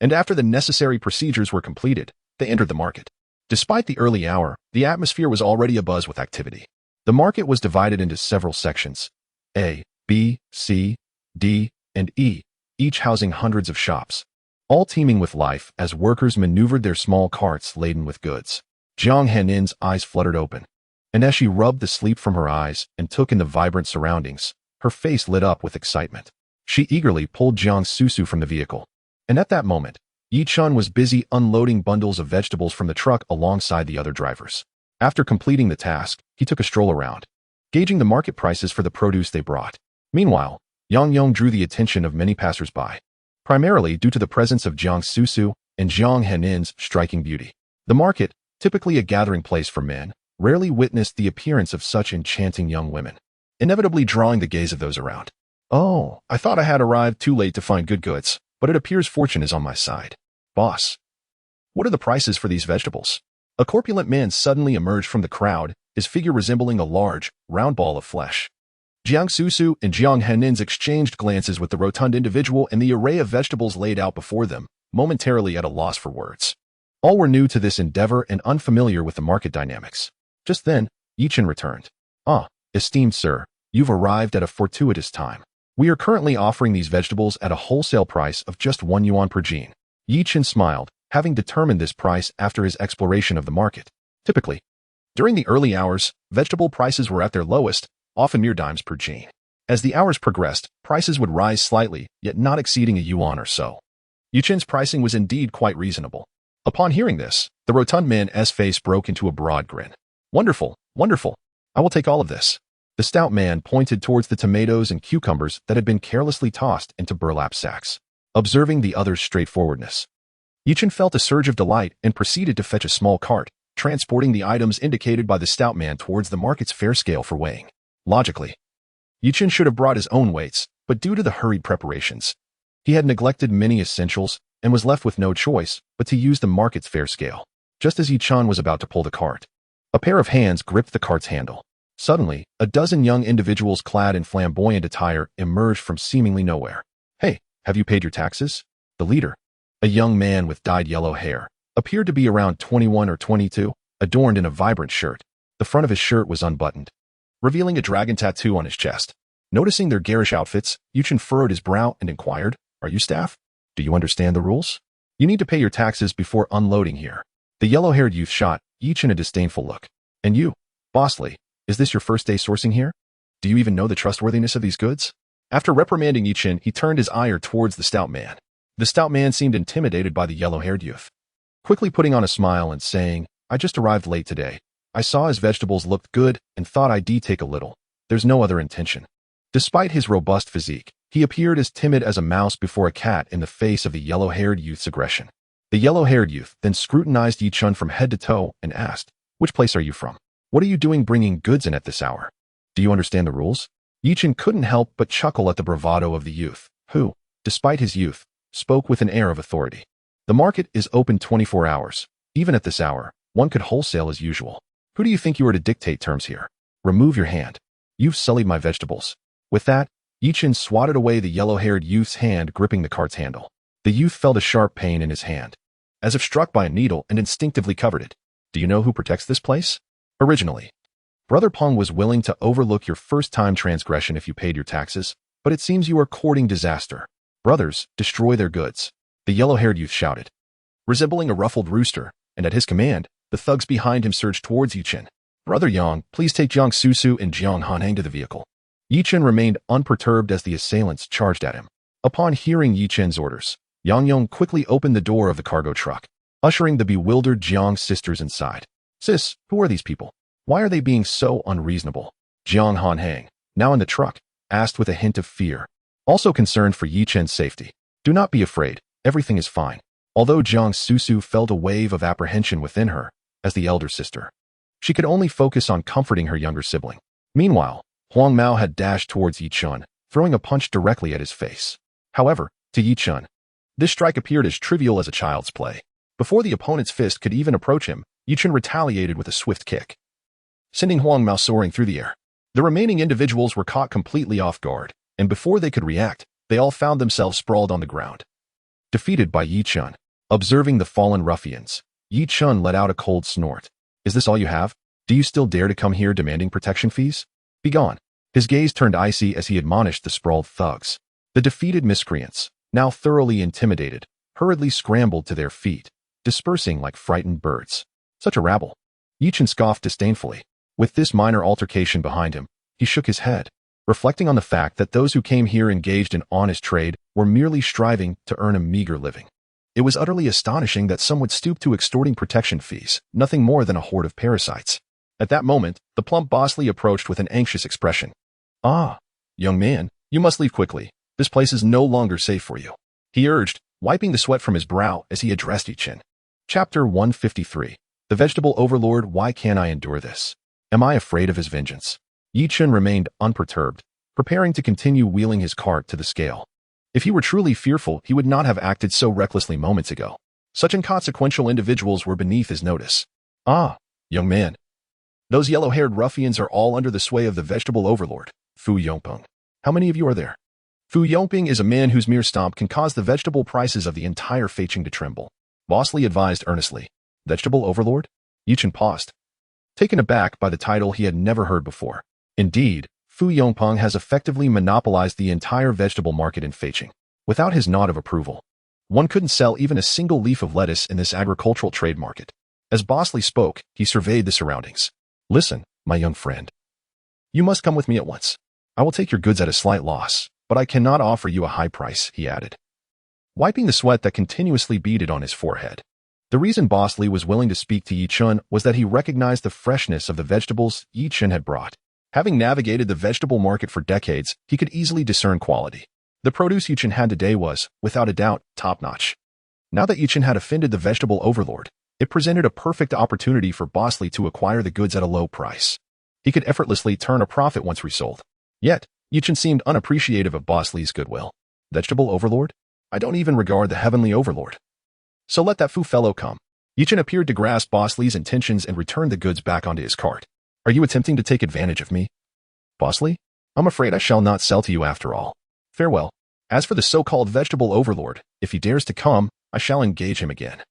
and after the necessary procedures were completed, they entered the market. Despite the early hour, the atmosphere was already abuzz with activity. The market was divided into several sections: A, B, C, D, and E, each housing hundreds of shops, all teeming with life as workers maneuvered their small carts laden with goods. Jiang Henin's eyes fluttered open, and as she rubbed the sleep from her eyes and took in the vibrant surroundings, her face lit up with excitement. She eagerly pulled Jiang Susu from the vehicle, and at that moment, Yichen was busy unloading bundles of vegetables from the truck alongside the other drivers. After completing the task, he took a stroll around, gauging the market prices for the produce they brought. Meanwhile, Yang Yong drew the attention of many passers-by, primarily due to the presence of Jiang Susu and Jiang Henin's striking beauty. The market, typically a gathering place for men, rarely witnessed the appearance of such enchanting young women, inevitably drawing the gaze of those around. "Oh, I thought I had arrived too late to find good goods, but it appears fortune is on my side. Boss, what are the prices for these vegetables?" A corpulent man suddenly emerged from the crowd, his figure resembling a large, round ball of flesh. Jiang Susu and Jiang Henin's exchanged glances with the rotund individual and the array of vegetables laid out before them, momentarily at a loss for words. All were new to this endeavor and unfamiliar with the market dynamics. Just then, Yichen returned. "Ah, esteemed sir, you've arrived at a fortuitous time. We are currently offering these vegetables at a wholesale price of just 1 yuan per jin." Yichen smiled, having determined this price after his exploration of the market. Typically, during the early hours, vegetable prices were at their lowest, often mere dimes per jin. As the hours progressed, prices would rise slightly, yet not exceeding a yuan or so. Yichen's pricing was indeed quite reasonable. Upon hearing this, the rotund man's face broke into a broad grin. "Wonderful, wonderful. I will take all of this." The stout man pointed towards the tomatoes and cucumbers that had been carelessly tossed into burlap sacks. Observing the other's straightforwardness, Yichen felt a surge of delight and proceeded to fetch a small cart, transporting the items indicated by the stout man towards the market's fair scale for weighing. Logically, Yichen should have brought his own weights, but due to the hurried preparations, he had neglected many essentials and was left with no choice but to use the market's fair scale. Just as Yichen was about to pull the cart, a pair of hands gripped the cart's handle. Suddenly, a dozen young individuals clad in flamboyant attire emerged from seemingly nowhere. "Hey, have you paid your taxes?" The leader, a young man with dyed yellow hair, appeared to be around 21 or 22, adorned in a vibrant shirt. The front of his shirt was unbuttoned, revealing a dragon tattoo on his chest. Noticing their garish outfits, Yichen furrowed his brow and inquired, "Are you staff? Do you understand the rules? You need to pay your taxes before unloading here." The yellow-haired youth shot Yichen a disdainful look. "And you, Bosley, is this your first day sourcing here?" Do you even know the trustworthiness of these goods? After reprimanding Yi Chen, he turned his ire towards the stout man. The stout man seemed intimidated by the yellow-haired youth. Quickly putting on a smile and saying, I just arrived late today. I saw his vegetables looked good and thought I'd take a little. There's no other intention. Despite his robust physique, he appeared as timid as a mouse before a cat in the face of the yellow-haired youth's aggression. The yellow-haired youth then scrutinized Yi Chen from head to toe and asked, Which place are you from? What are you doing bringing goods in at this hour? Do you understand the rules? Yi Chen couldn't help but chuckle at the bravado of the youth, who, despite his youth, spoke with an air of authority. The market is open 24 hours. Even at this hour, one could wholesale as usual. Who do you think you are to dictate terms here? Remove your hand. You've sullied my vegetables. With that, Yi Chen swatted away the yellow-haired youth's hand gripping the cart's handle. The youth felt a sharp pain in his hand, as if struck by a needle, and instinctively covered it. Do you know who protects this place? Originally, Brother Peng was willing to overlook your first-time transgression if you paid your taxes, but it seems you are courting disaster. Brothers, destroy their goods. The yellow-haired youth shouted, resembling a ruffled rooster, and at his command, the thugs behind him surged towards Yi Chen. Brother Yang, please take Jiang Susu and Jiang Hanhang to the vehicle. Yi Chen remained unperturbed as the assailants charged at him. Upon hearing Yi Chen's orders, Yang Yong quickly opened the door of the cargo truck, ushering the bewildered Jiang sisters inside. Sis, who are these people? Why are they being so unreasonable? Jiang Hanhang, now in the truck, asked with a hint of fear, also concerned for Yi Chen's safety. Do not be afraid, everything is fine. Although Jiang Susu felt a wave of apprehension within her, as the elder sister, she could only focus on comforting her younger sibling. Meanwhile, Huang Mao had dashed towards Yi Chen, throwing a punch directly at his face. However, to Yi Chen, this strike appeared as trivial as a child's play. Before the opponent's fist could even approach him, Yi Chen retaliated with a swift kick, sending Huang Mao soaring through the air. The remaining individuals were caught completely off guard, and before they could react, they all found themselves sprawled on the ground, defeated by Yi Chen. Observing the fallen ruffians, Yi Chen let out a cold snort. Is this all you have? Do you still dare to come here demanding protection fees? Begone. His gaze turned icy as he admonished the sprawled thugs. The defeated miscreants, now thoroughly intimidated, hurriedly scrambled to their feet, dispersing like frightened birds. Such a rabble. Yi Chen scoffed disdainfully. With this minor altercation behind him, he shook his head, reflecting on the fact that those who came here engaged in honest trade were merely striving to earn a meager living. It was utterly astonishing that some would stoop to extorting protection fees, nothing more than a horde of parasites. At that moment, the plump Bosley approached with an anxious expression. Ah, young man, you must leave quickly. This place is no longer safe for you, he urged, wiping the sweat from his brow as he addressed Yi Chen. Chapter 153. The Vegetable Overlord. Why can't I endure this? Am I afraid of his vengeance? Yi Chen remained unperturbed, preparing to continue wheeling his cart to the scale. If he were truly fearful, he would not have acted so recklessly moments ago. Such inconsequential individuals were beneath his notice. Ah, young man. Those yellow-haired ruffians are all under the sway of the Vegetable Overlord, Fu Yongpeng. How many of you are there? Fu Yongpeng is a man whose mere stomp can cause the vegetable prices of the entire Feiqing to tremble. Bosley advised earnestly. Vegetable Overlord? Yi Chen paused, taken aback by the title he had never heard before. Indeed, Fu Yongpeng has effectively monopolized the entire vegetable market in Feiqing. Without his nod of approval, one couldn't sell even a single leaf of lettuce in this agricultural trade market. As Bosley spoke, he surveyed the surroundings. Listen, my young friend. You must come with me at once. I will take your goods at a slight loss, but I cannot offer you a high price, he added, wiping the sweat that continuously beaded on his forehead. The reason Bosley was willing to speak to Yi Chen was that he recognized the freshness of the vegetables Yi Chen had brought. Having navigated the vegetable market for decades, he could easily discern quality. The produce Yi Chen had today was, without a doubt, top-notch. Now that Yi Chen had offended the Vegetable Overlord, it presented a perfect opportunity for Bosley to acquire the goods at a low price. He could effortlessly turn a profit once resold. Yet, Yi Chen seemed unappreciative of Bosley's goodwill. Vegetable Overlord? I don't even regard the Heavenly Overlord. So let that Fu fellow come. Yi Chen appeared to grasp Bosley's intentions and returned the goods back onto his cart. Are you attempting to take advantage of me? Bosley? I'm afraid I shall not sell to you after all. Farewell. As for the so-called Vegetable Overlord, if he dares to come, I shall engage him again.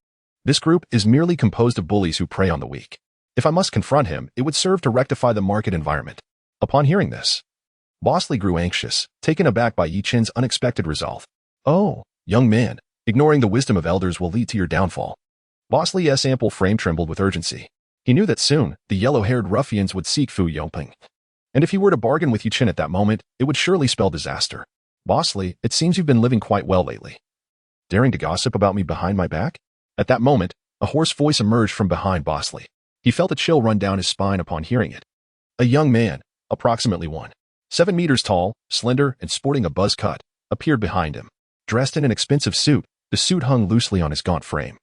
This group is merely composed of bullies who prey on the weak. If I must confront him, it would serve to rectify the market environment. Upon hearing this, Bosley grew anxious, taken aback by Yi Chen's unexpected resolve. Oh, young man, ignoring the wisdom of elders will lead to your downfall. Bosley's ample frame trembled with urgency. He knew that soon, the yellow-haired ruffians would seek Fu Yongpeng. And if he were to bargain with Yi-Chen at that moment, it would surely spell disaster. Bosley, it seems you've been living quite well lately. Daring to gossip about me behind my back? At that moment, a hoarse voice emerged from behind Bosley. He felt a chill run down his spine upon hearing it. A young man, approximately 1.7 meters tall, slender, and sporting a buzz cut, appeared behind him. Dressed in an expensive suit, the suit hung loosely on his gaunt frame,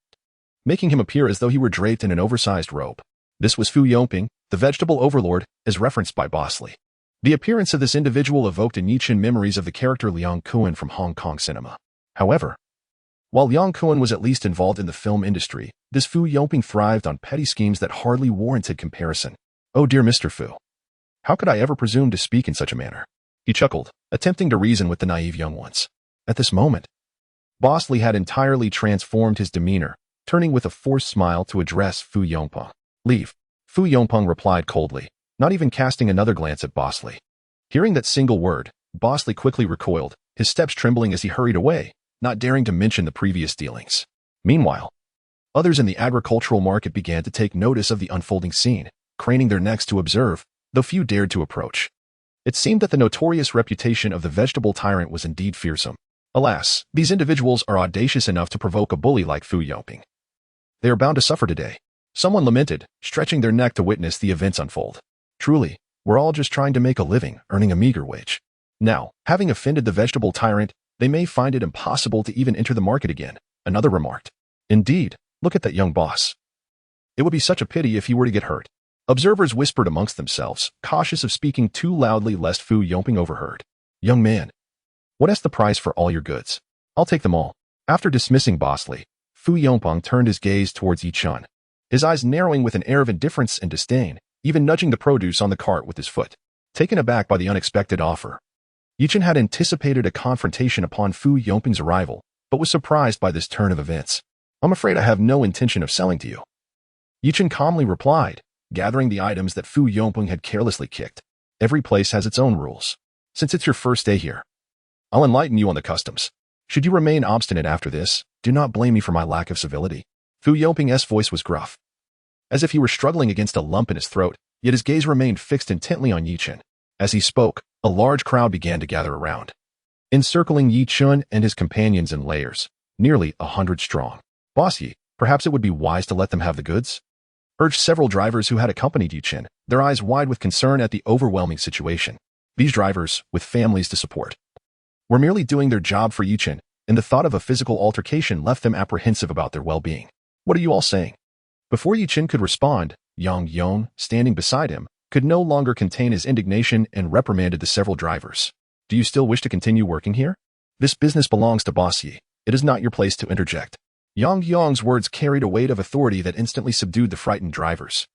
making him appear as though he were draped in an oversized robe. This was Fu Yongping, the vegetable overlord, as referenced by Bosley. The appearance of this individual evoked in Yi-Chen memories of the character Liang Kuan from Hong Kong cinema. However, while Liang Kuan was at least involved in the film industry, this Fu Yongping thrived on petty schemes that hardly warranted comparison. Oh dear Mr. Fu. How could I ever presume to speak in such a manner? He chuckled, attempting to reason with the naive young ones. At this moment, Bosley had entirely transformed his demeanor, turning with a forced smile to address Fu Yongping. Leave. Fu Yongping replied coldly, not even casting another glance at Bosley. Hearing that single word, Bosley quickly recoiled, his steps trembling as he hurried away, not daring to mention the previous dealings. Meanwhile, others in the agricultural market began to take notice of the unfolding scene, craning their necks to observe, though few dared to approach. It seemed that the notorious reputation of the vegetable tyrant was indeed fearsome. Alas, these individuals are audacious enough to provoke a bully like Fu Yongping. They are bound to suffer today. Someone lamented, stretching their neck to witness the events unfold. Truly, we're all just trying to make a living, earning a meager wage. Now, having offended the vegetable tyrant, they may find it impossible to even enter the market again, another remarked. Indeed, look at that young boss. It would be such a pity if he were to get hurt. Observers whispered amongst themselves, cautious of speaking too loudly lest Fu Yongping overheard. Young man, what is the price for all your goods? I'll take them all. After dismissing Bosley, Fu Yongping turned his gaze towards Yi-Chen, his eyes narrowing with an air of indifference and disdain, even nudging the produce on the cart with his foot. Taken aback by the unexpected offer, Yi-Chen had anticipated a confrontation upon Fu Yongping's arrival, but was surprised by this turn of events. I'm afraid I have no intention of selling to you. Yi-Chen calmly replied, gathering the items that Fu Yongping had carelessly kicked. Every place has its own rules. Since it's your first day here, I'll enlighten you on the customs. Should you remain obstinate after this, do not blame me for my lack of civility. Fu Yongping's voice was gruff, as if he were struggling against a lump in his throat, yet his gaze remained fixed intently on Yi-Chen. As he spoke, a large crowd began to gather around, encircling Yi-Chen and his companions in layers, nearly 100 strong. Boss Yi, perhaps it would be wise to let them have the goods? Urged several drivers who had accompanied Yi-Chen, their eyes wide with concern at the overwhelming situation. These drivers, with families to support, were merely doing their job for Yi-Chen, and the thought of a physical altercation left them apprehensive about their well-being. What are you all saying? Before Yi-Chen could respond, Yang Yong, standing beside him, could no longer contain his indignation and reprimanded the several drivers. Do you still wish to continue working here? This business belongs to Boss Yi. It is not your place to interject. Yang Yong's words carried a weight of authority that instantly subdued the frightened drivers.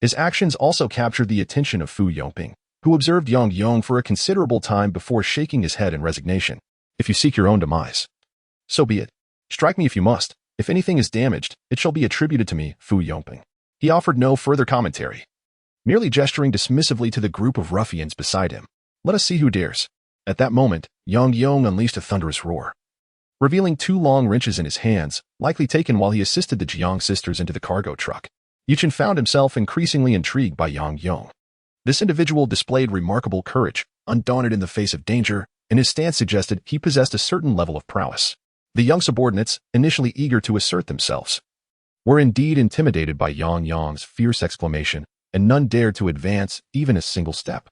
His actions also captured the attention of Fu Yongping, who observed Yang Yong for a considerable time before shaking his head in resignation. If you seek your own demise, so be it. Strike me if you must. If anything is damaged, it shall be attributed to me, Fu Yongping. He offered no further commentary, merely gesturing dismissively to the group of ruffians beside him. Let us see who dares. At that moment, Yang Yong unleashed a thunderous roar, revealing 2 long wrenches in his hands, likely taken while he assisted the Jiang sisters into the cargo truck. Yi-Chen found himself increasingly intrigued by Yang Yong. This individual displayed remarkable courage, undaunted in the face of danger, and his stance suggested he possessed a certain level of prowess. The young subordinates, initially eager to assert themselves, were indeed intimidated by Yang Yong's fierce exclamation, and none dared to advance even a single step.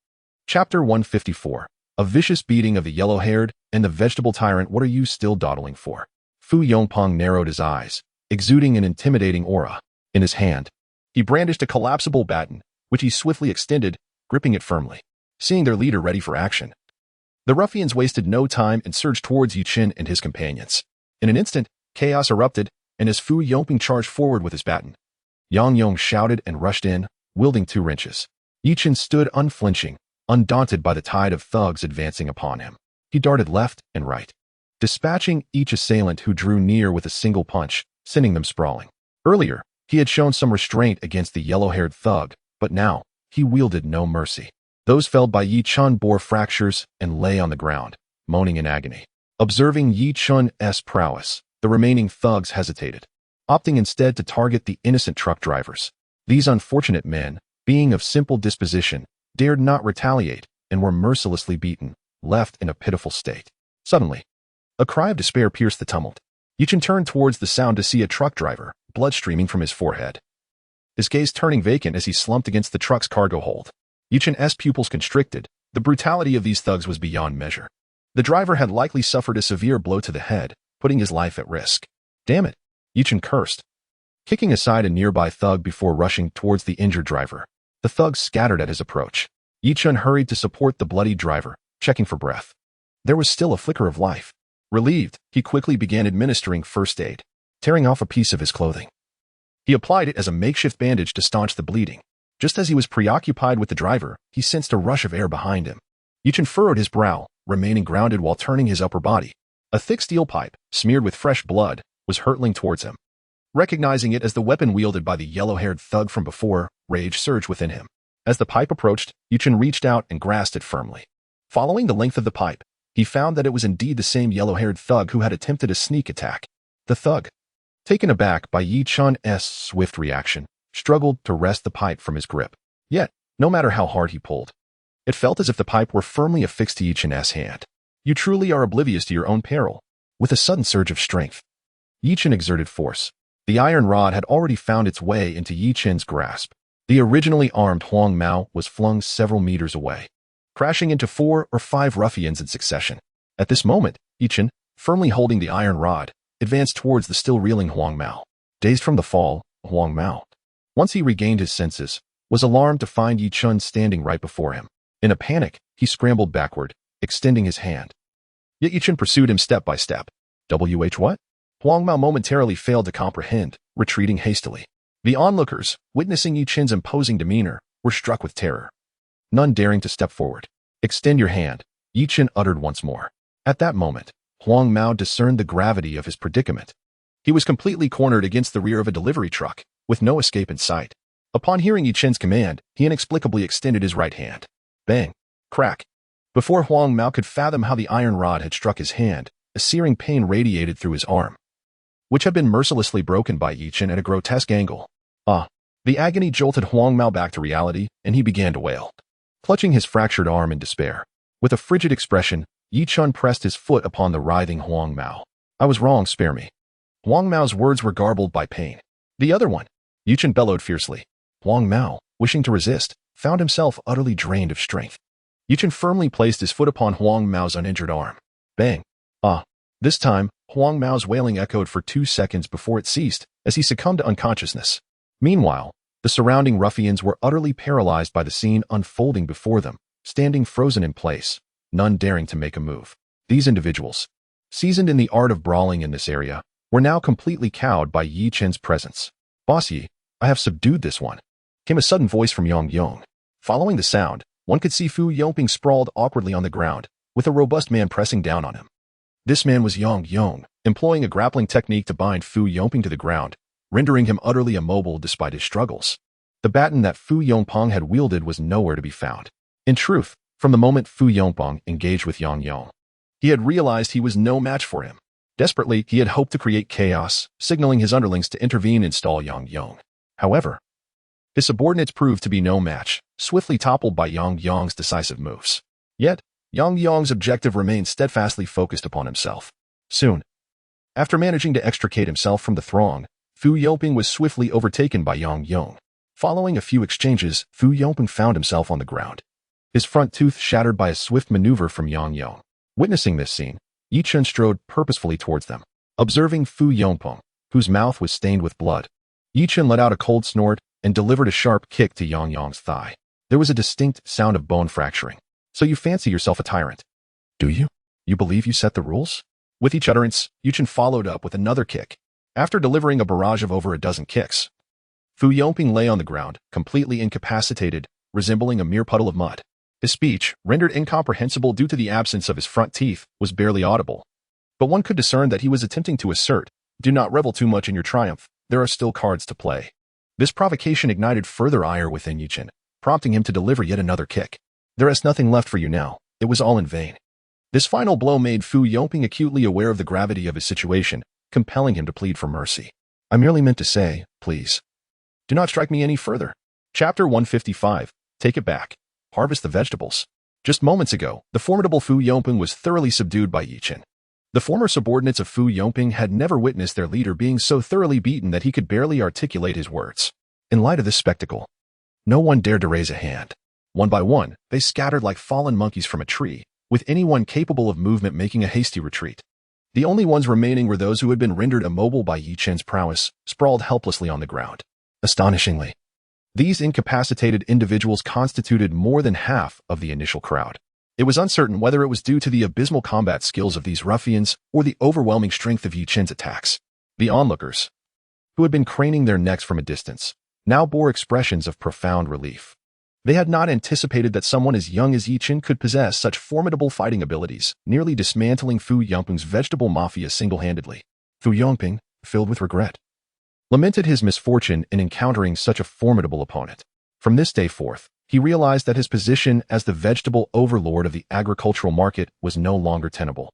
Chapter 154. A vicious beating of the yellow-haired and the vegetable tyrant. What are you still dawdling for? Fu Yongping narrowed his eyes, exuding an intimidating aura. In his hand, he brandished a collapsible baton, which he swiftly extended, gripping it firmly. Seeing their leader ready for action, the ruffians wasted no time and surged towards Yi-Chen and his companions. In an instant, chaos erupted, and as Fu Yongping charged forward with his baton, Yang Yong shouted and rushed in, wielding 2 wrenches. Yi-Chen stood unflinching, undaunted by the tide of thugs advancing upon him. He darted left and right, dispatching each assailant who drew near with a single punch, sending them sprawling. Earlier, he had shown some restraint against the yellow-haired thug, but now, he wielded no mercy. Those felled by Yi-Chen bore fractures and lay on the ground, moaning in agony. Observing Yi-Chen's prowess, the remaining thugs hesitated, opting instead to target the innocent truck drivers. These unfortunate men, being of simple disposition, dared not retaliate, and were mercilessly beaten, left in a pitiful state. Suddenly, a cry of despair pierced the tumult. Yichen turned towards the sound to see a truck driver, blood streaming from his forehead. His gaze turning vacant as he slumped against the truck's cargo hold. Yichen's pupils constricted. The brutality of these thugs was beyond measure. The driver had likely suffered a severe blow to the head, putting his life at risk. Damn it, Yichen cursed, kicking aside a nearby thug before rushing towards the injured driver. The thugs scattered at his approach. Yichen hurried to support the bloody driver, checking for breath. There was still a flicker of life. Relieved, he quickly began administering first aid, tearing off a piece of his clothing. He applied it as a makeshift bandage to staunch the bleeding. Just as he was preoccupied with the driver, he sensed a rush of air behind him. Yichen furrowed his brow, remaining grounded while turning his upper body. A thick steel pipe, smeared with fresh blood, was hurtling towards him. Recognizing it as the weapon wielded by the yellow-haired thug from before, rage surged within him. As the pipe approached, Yichen reached out and grasped it firmly. Following the length of the pipe, he found that it was indeed the same yellow-haired thug who had attempted a sneak attack. The thug, taken aback by Yichen's swift reaction, struggled to wrest the pipe from his grip. Yet, no matter how hard he pulled, it felt as if the pipe were firmly affixed to Yichen's hand. You truly are oblivious to your own peril. With a sudden surge of strength, Yichen exerted force. The iron rod had already found its way into Yichen's grasp. The originally armed Huang Mao was flung several meters away, crashing into 4 or 5 ruffians in succession. At this moment, Yichen, firmly holding the iron rod, advanced towards the still reeling Huang Mao. Dazed from the fall, Huang Mao, once he regained his senses, was alarmed to find Yichen standing right before him. In a panic, he scrambled backward, extending his hand. Yet Yichen pursued him step by step. What? Huang Mao momentarily failed to comprehend, retreating hastily. The onlookers, witnessing Yichen's imposing demeanor, were struck with terror, none daring to step forward. Extend your hand, Yichen uttered once more. At that moment, Huang Mao discerned the gravity of his predicament. He was completely cornered against the rear of a delivery truck, with no escape in sight. Upon hearing Yichen's command, he inexplicably extended his right hand. Bang! Crack! Before Huang Mao could fathom how the iron rod had struck his hand, a searing pain radiated through his arm, which had been mercilessly broken by Yichen at a grotesque angle. The agony jolted Huang Mao back to reality, and he began to wail, clutching his fractured arm in despair. With a frigid expression, Yichen pressed his foot upon the writhing Huang Mao. I was wrong, spare me. Huang Mao's words were garbled by pain. The other one, Yichen bellowed fiercely. Huang Mao, wishing to resist, found himself utterly drained of strength. Yichen firmly placed his foot upon Huang Mao's uninjured arm. Bang! This time, Huang Mao's wailing echoed for 2 seconds before it ceased, as he succumbed to unconsciousness. Meanwhile, the surrounding ruffians were utterly paralyzed by the scene unfolding before them, standing frozen in place, none daring to make a move. These individuals, seasoned in the art of brawling in this area, were now completely cowed by Yichen's presence. Boss Yi, I have subdued this one, came a sudden voice from Yang Yong. Following the sound, one could see Fu Yongping sprawled awkwardly on the ground, with a robust man pressing down on him. This man was Yang Yong, employing a grappling technique to bind Fu Yongping to the ground, rendering him utterly immobile despite his struggles. The baton that Fu Yongping had wielded was nowhere to be found. In truth, from the moment Fu Yongping engaged with Yang Yong, he had realized he was no match for him. Desperately, he had hoped to create chaos, signaling his underlings to intervene and stall Yang Yong. However, his subordinates proved to be no match, swiftly toppled by Yang Yong's decisive moves. Yet, Yang Yong's objective remained steadfastly focused upon himself. Soon, after managing to extricate himself from the throng, Fu Yongping was swiftly overtaken by Yang Yong. Following a few exchanges, Fu Yongping found himself on the ground, his front tooth shattered by a swift maneuver from Yang Yong. Witnessing this scene, Yichen strode purposefully towards them. Observing Fu Yongping, whose mouth was stained with blood, Yichen let out a cold snort and delivered a sharp kick to Yang Yong's thigh. There was a distinct sound of bone fracturing. So you fancy yourself a tyrant, do you? You believe you set the rules? With each utterance, Yichen followed up with another kick. After delivering a barrage of over a dozen kicks, Fu Yongping lay on the ground, completely incapacitated, resembling a mere puddle of mud. His speech, rendered incomprehensible due to the absence of his front teeth, was barely audible. But one could discern that he was attempting to assert, do not revel too much in your triumph, there are still cards to play. This provocation ignited further ire within Yichen, prompting him to deliver yet another kick. There is nothing left for you now. It was all in vain. This final blow made Fu Yongping acutely aware of the gravity of his situation, compelling him to plead for mercy. I merely meant to say, please, do not strike me any further. Chapter 155, Take It Back. harvest the vegetables. Just moments ago, the formidable Fu Yongping was thoroughly subdued by Yi Chen. The former subordinates of Fu Yongping had never witnessed their leader being so thoroughly beaten that he could barely articulate his words. In light of this spectacle, no one dared to raise a hand. One by one, they scattered like fallen monkeys from a tree, with anyone capable of movement making a hasty retreat. The only ones remaining were those who had been rendered immobile by Yi Chen's prowess, sprawled helplessly on the ground. Astonishingly, these incapacitated individuals constituted more than half of the initial crowd. It was uncertain whether it was due to the abysmal combat skills of these ruffians or the overwhelming strength of Yi Chen's attacks. The onlookers, who had been craning their necks from a distance, now bore expressions of profound relief. They had not anticipated that someone as young as Yi Chen could possess such formidable fighting abilities, nearly dismantling Fu Yongping's vegetable mafia single-handedly. Fu Yongping, filled with regret, lamented his misfortune in encountering such a formidable opponent. From this day forth, he realized that his position as the vegetable overlord of the agricultural market was no longer tenable.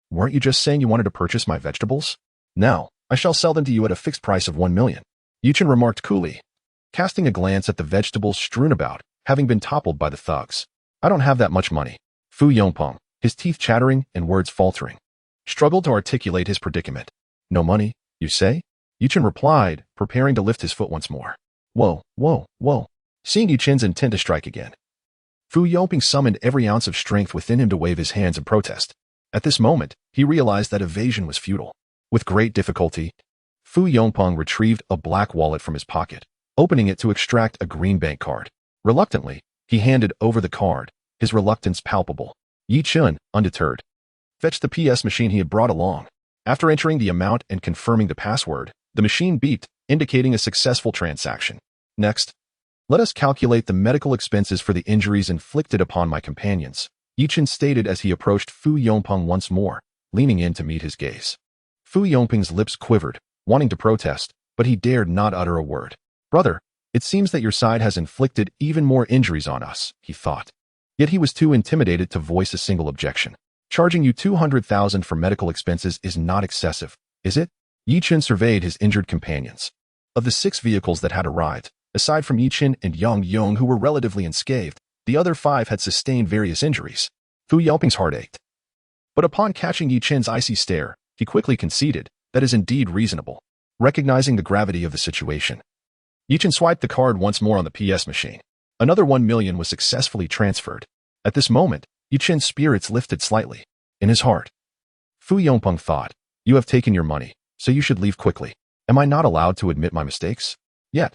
Weren't you just saying you wanted to purchase my vegetables? Now, I shall sell them to you at a fixed price of 1 million. Yi Chen remarked coolly, casting a glance at the vegetables strewn about, having been toppled by the thugs. I don't have that much money. Fu Yongping, his teeth chattering and words faltering, struggled to articulate his predicament. No money, you say? Yi Chen replied, preparing to lift his foot once more. Whoa, whoa, whoa. Seeing Yi Chen's intent to strike again, Fu Yongping summoned every ounce of strength within him to wave his hands in protest. At this moment, he realized that evasion was futile. With great difficulty, Fu Yongping retrieved a black wallet from his pocket, opening it to extract a green bank card. Reluctantly, he handed over the card, his reluctance palpable. Yi Chen, undeterred, fetched the PS machine he had brought along. After entering the amount and confirming the password, the machine beeped, indicating a successful transaction. Next, let us calculate the medical expenses for the injuries inflicted upon my companions, Yi Chen stated as he approached Fu Yongping once more, leaning in to meet his gaze. Fu Yongping's lips quivered, wanting to protest, but he dared not utter a word. Brother, it seems that your side has inflicted even more injuries on us, he thought. Yet he was too intimidated to voice a single objection. Charging you 200,000 for medical expenses is not excessive, is it? Yi Chen surveyed his injured companions. Of the 6 vehicles that had arrived, aside from Yi Chen and Yang Yong who were relatively unscathed, the other 5 had sustained various injuries. Fu Yongping's heart ached. But upon catching Yi Chen's icy stare, he quickly conceded, that is indeed reasonable. Recognizing the gravity of the situation, Yi Chen swiped the card once more on the PS machine. Another 1 million was successfully transferred. At this moment, Yi Chen's spirits lifted slightly. In his heart, Fu Yongping thought, you have taken your money, so you should leave quickly. Am I not allowed to admit my mistakes? Yet,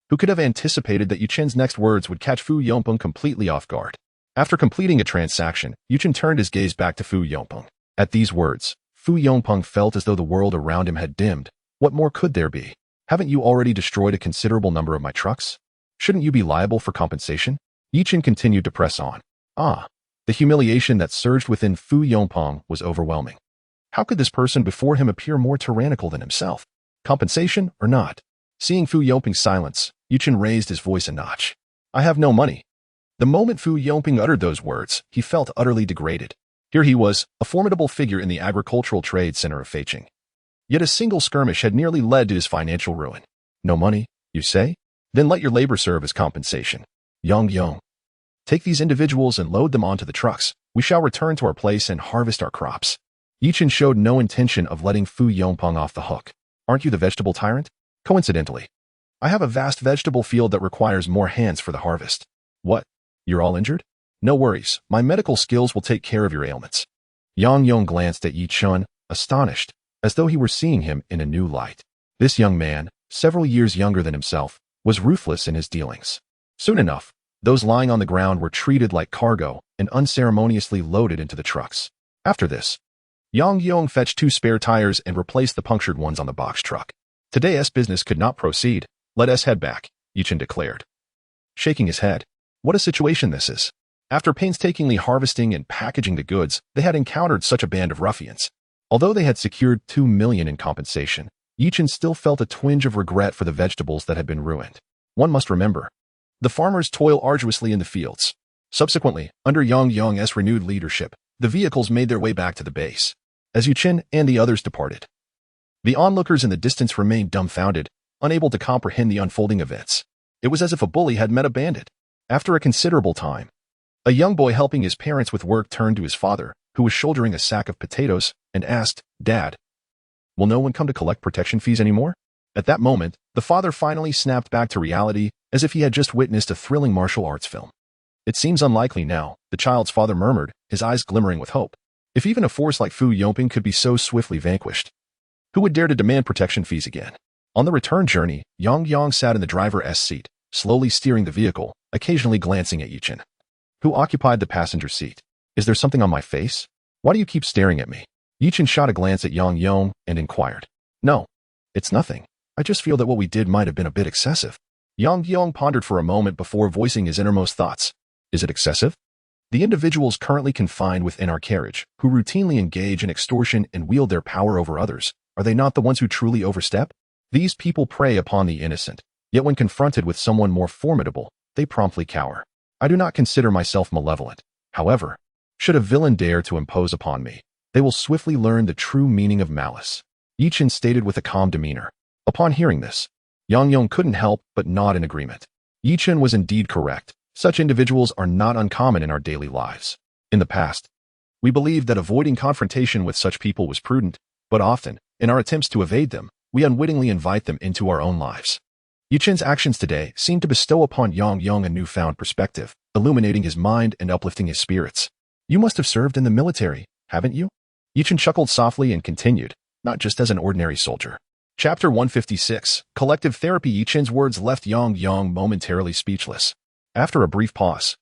who could have anticipated that Yi Chen's next words would catch Fu Yongping completely off guard? After completing a transaction, Yi Chen turned his gaze back to Fu Yongping. At these words, Fu Yongping felt as though the world around him had dimmed. What more could there be? Haven't you already destroyed a considerable number of my trucks? Shouldn't you be liable for compensation? Yi Chen continued to press on. The humiliation that surged within Fu Yongping was overwhelming. How could this person before him appear more tyrannical than himself? Compensation or not? Seeing Fu Yongping's silence, Yi Chen raised his voice a notch. I have no money. The moment Fu Yongping uttered those words, he felt utterly degraded. Here he was, a formidable figure in the agricultural trade center of Feiqing. Yet a single skirmish had nearly led to his financial ruin. No money, you say? Then let your labor serve as compensation. Yang Yong, take these individuals and load them onto the trucks. We shall return to our place and harvest our crops. Yi Chen showed no intention of letting Fu Yongping off the hook. Aren't you the vegetable tyrant? Coincidentally, I have a vast vegetable field that requires more hands for the harvest. What? You're all injured? No worries, my medical skills will take care of your ailments. Yang Yong glanced at Yi Chen, astonished, as though he were seeing him in a new light. This young man, several years younger than himself, was ruthless in his dealings. Soon enough, those lying on the ground were treated like cargo and unceremoniously loaded into the trucks. After this, Yang Yong fetched 2 spare tires and replaced the punctured ones on the box truck. Today's business could not proceed. Let us head back, Yi Chen declared. Shaking his head, what a situation this is. After painstakingly harvesting and packaging the goods, they had encountered such a band of ruffians. Although they had secured 2 million in compensation, Yi Chen still felt a twinge of regret for the vegetables that had been ruined. One must remember, the farmers toil arduously in the fields. Subsequently, under Yang Yong's renewed leadership, the vehicles made their way back to the base. As Yi Chen and the others departed, the onlookers in the distance remained dumbfounded, unable to comprehend the unfolding events. It was as if a bully had met a bandit. After a considerable time, A young boy helping his parents with work turned to his father, who was shouldering a sack of potatoes, and asked, "Dad, will no one come to collect protection fees anymore?" At that moment, the father finally snapped back to reality as if he had just witnessed a thrilling martial arts film. "It seems unlikely now," the child's father murmured, his eyes glimmering with hope. If even a force like Fu Yonping could be so swiftly vanquished, who would dare to demand protection fees again? On the return journey, Yang Yang sat in the driver's seat, slowly steering the vehicle, occasionally glancing at Yichen, who occupied the passenger seat. "Is there something on my face? Why do you keep staring at me?" Yichen shot a glance at Yang Yang and inquired. "No, it's nothing. I just feel that what we did might have been a bit excessive." Yang Yang pondered for a moment before voicing his innermost thoughts. "Is it excessive? The individuals currently confined within our carriage, who routinely engage in extortion and wield their power over others, are they not the ones who truly overstep? These people prey upon the innocent, yet when confronted with someone more formidable, they promptly cower. I do not consider myself malevolent. However, should a villain dare to impose upon me, they will swiftly learn the true meaning of malice," Yichen stated with a calm demeanor. Upon hearing this, Yang Yang couldn't help but nod in agreement. Yichen was indeed correct. Such individuals are not uncommon in our daily lives. In the past, we believed that avoiding confrontation with such people was prudent, but often, in our attempts to evade them, we unwittingly invite them into our own lives. Yichen's actions today seem to bestow upon Yang Yang a newfound perspective, illuminating his mind and uplifting his spirits. "You must have served in the military, haven't you?" Yichen chuckled softly and continued, "Not just as an ordinary soldier." Chapter 156, Collective Therapy. Yichen's words left Yang Yang momentarily speechless. After a brief pause,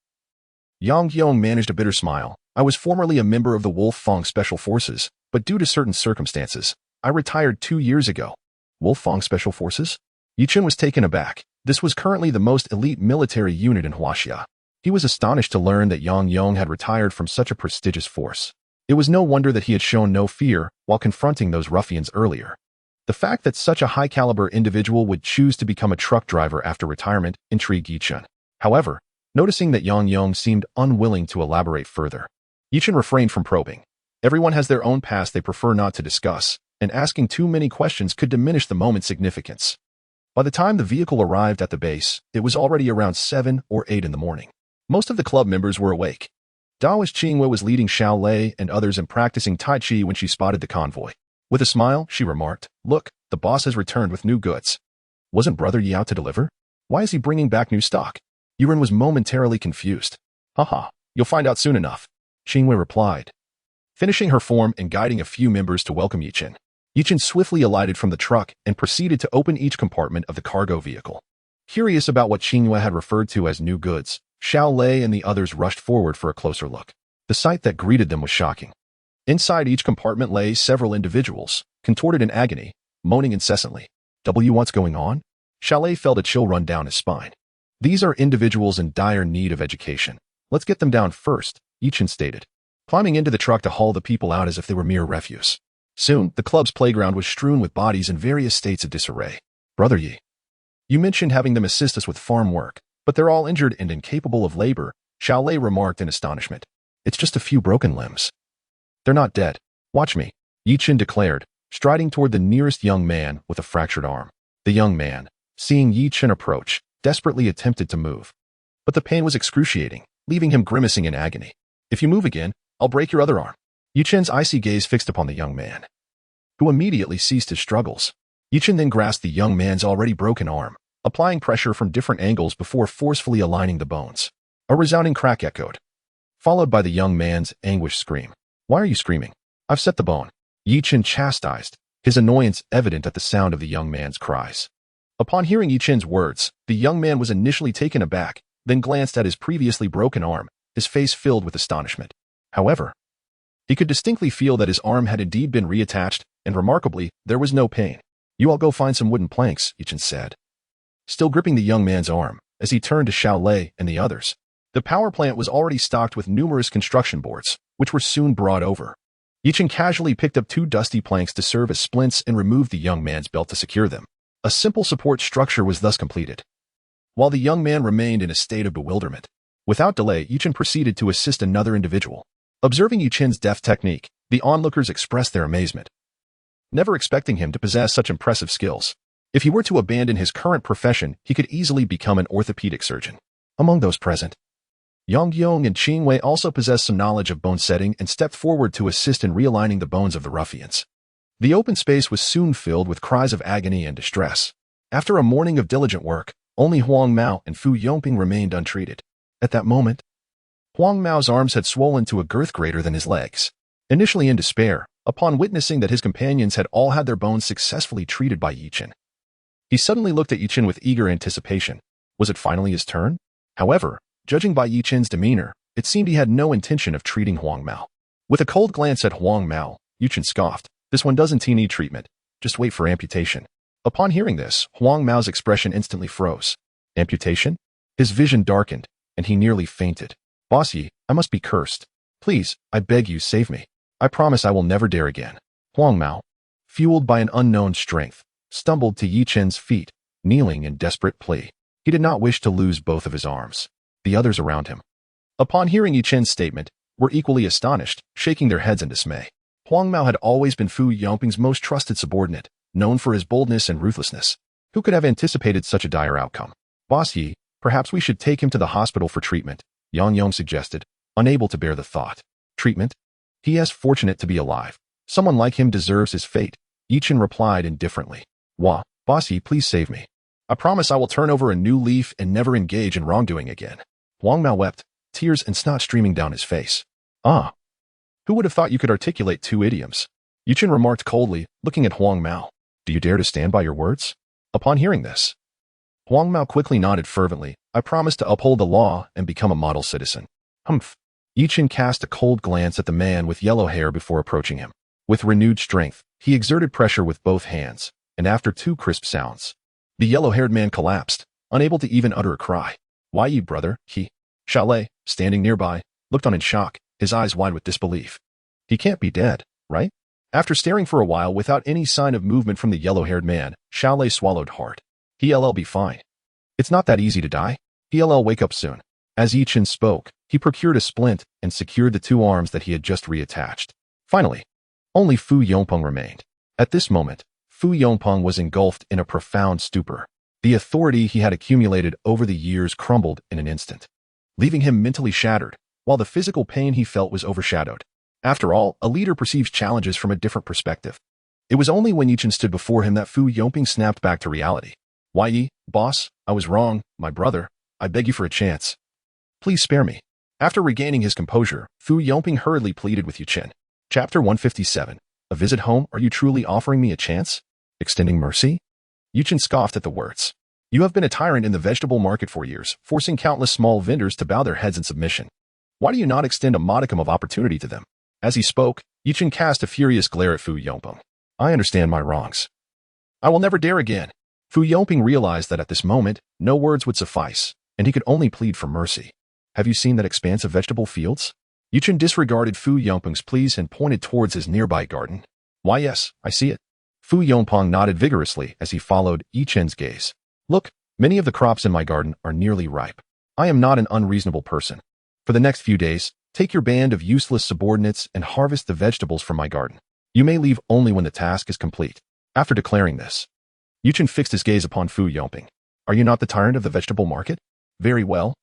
Yang Yang managed a bitter smile. "I was formerly a member of the Wolf Fong Special Forces, but due to certain circumstances, I retired 2 years ago." Wolf Fong Special Forces? Yichen was taken aback. This was currently the most elite military unit in Huaxia. He was astonished to learn that Yang Yang had retired from such a prestigious force. It was no wonder that he had shown no fear while confronting those ruffians earlier. The fact that such a high-caliber individual would choose to become a truck driver after retirement intrigued Yichen. However, noticing that Yang Yang seemed unwilling to elaborate further, Yichen refrained from probing. Everyone has their own past they prefer not to discuss, and asking too many questions could diminish the moment's significance. By the time the vehicle arrived at the base, it was already around 7 or 8 in the morning. Most of the club members were awake. Daoist Qinghua was leading Xiao Lei and others in practicing Tai Chi when she spotted the convoy. With a smile, she remarked, "Look, the boss has returned with new goods. Wasn't Brother Yi out to deliver? Why is he bringing back new stock?" Yuren was momentarily confused. "Haha, you'll find out soon enough," Qinghua replied, finishing her form and guiding a few members to welcome Yichen. Yichen swiftly alighted from the truck and proceeded to open each compartment of the cargo vehicle. Curious about what Qinghua had referred to as new goods, Xiao Lei and the others rushed forward for a closer look. The sight that greeted them was shocking. Inside each compartment lay several individuals, contorted in agony, moaning incessantly. What's going on? Xiao Lei felt a chill run down his spine. "These are individuals in dire need of education. Let's get them down first," Yichen stated, climbing into the truck to haul the people out as if they were mere refuse. Soon, the club's playground was strewn with bodies in various states of disarray. "Brother Yi, you mentioned having them assist us with farm work, but they're all injured and incapable of labor," Xiao Lei remarked in astonishment. "It's just a few broken limbs. They're not dead. Watch me," Yichen declared, striding toward the nearest young man with a fractured arm. The young man, seeing Yichen approach, desperately attempted to move. But the pain was excruciating, leaving him grimacing in agony. "If you move again, I'll break your other arm." Yichen's icy gaze fixed upon the young man, who immediately ceased his struggles. Yichen then grasped the young man's already broken arm, applying pressure from different angles before forcefully aligning the bones. A resounding crack echoed, followed by the young man's anguished scream. "Why are you screaming? I've set the bone," Yichen chastised, his annoyance evident at the sound of the young man's cries. Upon hearing Yichen's words, the young man was initially taken aback, then glanced at his previously broken arm, his face filled with astonishment. However, he could distinctly feel that his arm had indeed been reattached, and remarkably, there was no pain. "You all go find some wooden planks," Yichen said, still gripping the young man's arm, as he turned to Xiao Lei and the others. The power plant was already stocked with numerous construction boards, which were soon brought over. Yichen casually picked up 2 dusty planks to serve as splints and removed the young man's belt to secure them. A simple support structure was thus completed. While the young man remained in a state of bewilderment, without delay, Yichen proceeded to assist another individual. Observing Yichen's deft technique, the onlookers expressed their amazement, never expecting him to possess such impressive skills. If he were to abandon his current profession, he could easily become an orthopedic surgeon. Among those present, Yang Yong and Qing Wei also possessed some knowledge of bone setting and stepped forward to assist in realigning the bones of the ruffians. The open space was soon filled with cries of agony and distress. After a morning of diligent work, only Huang Mao and Fu Yongping remained untreated. At that moment, Huang Mao's arms had swollen to a girth greater than his legs. Initially in despair, upon witnessing that his companions had all had their bones successfully treated by Yichen, he suddenly looked at Yichen with eager anticipation. Was it finally his turn? However, judging by Yichen's demeanor, it seemed he had no intention of treating Huang Mao. With a cold glance at Huang Mao, Yichen scoffed. This one doesn't need treatment. Just wait for amputation. Upon hearing this, Huang Mao's expression instantly froze. Amputation? His vision darkened, and he nearly fainted. Boss Yi, I must be cursed. Please, I beg you, save me. I promise I will never dare again. Huang Mao, fueled by an unknown strength, stumbled to Yichen's feet, kneeling in desperate plea. He did not wish to lose both of his arms. The others around him, upon hearing Yichen's statement, were equally astonished, shaking their heads in dismay. Huang Mao had always been Fu Yongping's most trusted subordinate, known for his boldness and ruthlessness. Who could have anticipated such a dire outcome? Boss Yi, perhaps we should take him to the hospital for treatment, Yang Yong suggested, unable to bear the thought. Treatment? He is fortunate to be alive. Someone like him deserves his fate, Yichen replied indifferently. Wah, Boss Yi, please save me. I promise I will turn over a new leaf and never engage in wrongdoing again. Huang Mao wept, tears and snot streaming down his face. Ah. Who would have thought you could articulate two idioms? Yichen remarked coldly, looking at Huang Mao. Do you dare to stand by your words? Upon hearing this, Huang Mao quickly nodded fervently. I promise to uphold the law and become a model citizen. Humph. Yichen cast a cold glance at the man with yellow hair before approaching him. With renewed strength, he exerted pressure with both hands, and after two crisp sounds, the yellow-haired man collapsed, unable to even utter a cry. Why you, brother? He. Chalet, standing nearby, looked on in shock, his eyes wide with disbelief. He can't be dead, right? After staring for a while without any sign of movement from the yellow-haired man, Chalet swallowed hard. He'll be fine. It's not that easy to die. He'll wake up soon. As Yichen spoke, he procured a splint and secured the two arms that he had just reattached. Finally, only Fu Yongpeng remained. At this moment, Fu Yongpeng was engulfed in a profound stupor. The authority he had accumulated over the years crumbled in an instant, leaving him mentally shattered, while the physical pain he felt was overshadowed. After all, a leader perceives challenges from a different perspective. It was only when Yichen stood before him that Fu Yongpeng snapped back to reality. Why Yi, boss, I was wrong, my brother. I beg you for a chance. Please spare me. After regaining his composure, Fu Yongpeng hurriedly pleaded with Yichen. Chapter 157. A visit home? Are you truly offering me a chance? Extending mercy? Yichen scoffed at the words. You have been a tyrant in the vegetable market for years, forcing countless small vendors to bow their heads in submission. Why do you not extend a modicum of opportunity to them? As he spoke, Yichen cast a furious glare at Fu Yongpeng. I understand my wrongs. I will never dare again. Fu Yongpeng realized that at this moment, no words would suffice, and he could only plead for mercy. Have you seen that expanse of vegetable fields? Yichen disregarded Fu Yongpeng's pleas and pointed towards his nearby garden. Why yes, I see it. Fu Yongpeng nodded vigorously as he followed Yichen's gaze. Look, many of the crops in my garden are nearly ripe. I am not an unreasonable person. For the next few days, take your band of useless subordinates and harvest the vegetables from my garden. You may leave only when the task is complete. After declaring this, Yichen fixed his gaze upon Fu Yongpeng. Are you not the tyrant of the vegetable market? Very well.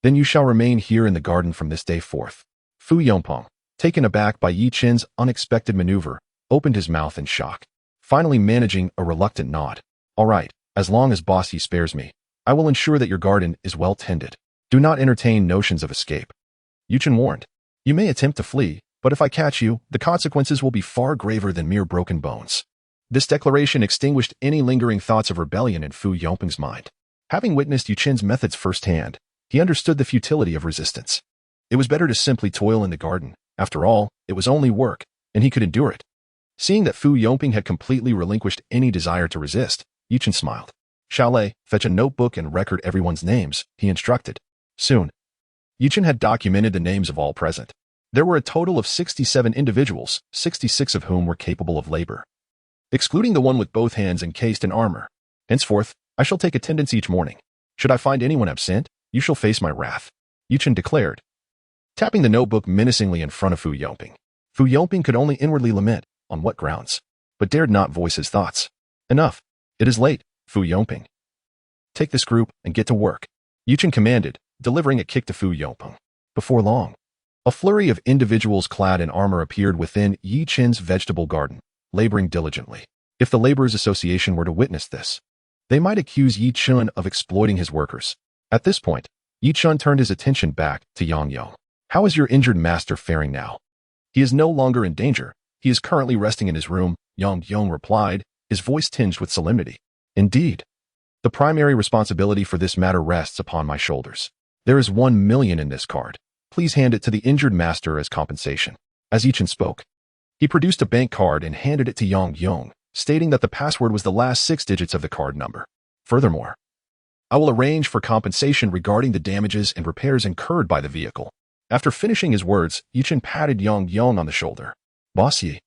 Then you shall remain here in the garden from this day forth. Fu Yongpeng, taken aback by Yichen's unexpected maneuver, opened his mouth in shock, finally managing a reluctant nod. All right, as long as Boss Yi spares me, I will ensure that your garden is well tended. Do not entertain notions of escape. Yichen warned. You may attempt to flee, but if I catch you, the consequences will be far graver than mere broken bones. This declaration extinguished any lingering thoughts of rebellion in Fu Yongpeng's mind. Having witnessed Yichen's methods firsthand, he understood the futility of resistance. It was better to simply toil in the garden. After all, it was only work, and he could endure it. Seeing that Fu Yongpeng had completely relinquished any desire to resist, Yichen smiled. Chalet, fetch a notebook and record everyone's names, he instructed. Soon, Yichen had documented the names of all present. There were a total of 67 individuals, 66 of whom were capable of labor, excluding the one with both hands encased in armor. Henceforth, I shall take attendance each morning. Should I find anyone absent, you shall face my wrath, Yichen declared, tapping the notebook menacingly in front of Fu Yongpeng. Fu Yongpeng could only inwardly lament, on what grounds, but dared not voice his thoughts. Enough. It is late, Fu Yongpeng. Take this group and get to work, Yichen commanded, delivering a kick to Fu Yongpeng. Before long, a flurry of individuals clad in armor appeared within Yi Chen's vegetable garden, laboring diligently. If the Laborers Association were to witness this, they might accuse Yi Chen of exploiting his workers. At this point, Yi Chen turned his attention back to Yang Yong. How is your injured master faring now? He is no longer in danger. He is currently resting in his room, Yang Yong replied, his voice tinged with solemnity. Indeed. The primary responsibility for this matter rests upon my shoulders. There is 1 million in this card. Please hand it to the injured master as compensation. As Yi Chen spoke, he produced a bank card and handed it to Yang Yong, stating that the password was the last 6 digits of the card number. Furthermore, I will arrange for compensation regarding the damages and repairs incurred by the vehicle. After finishing his words, Yi Chen patted Yang Yong on the shoulder. Boss Yi,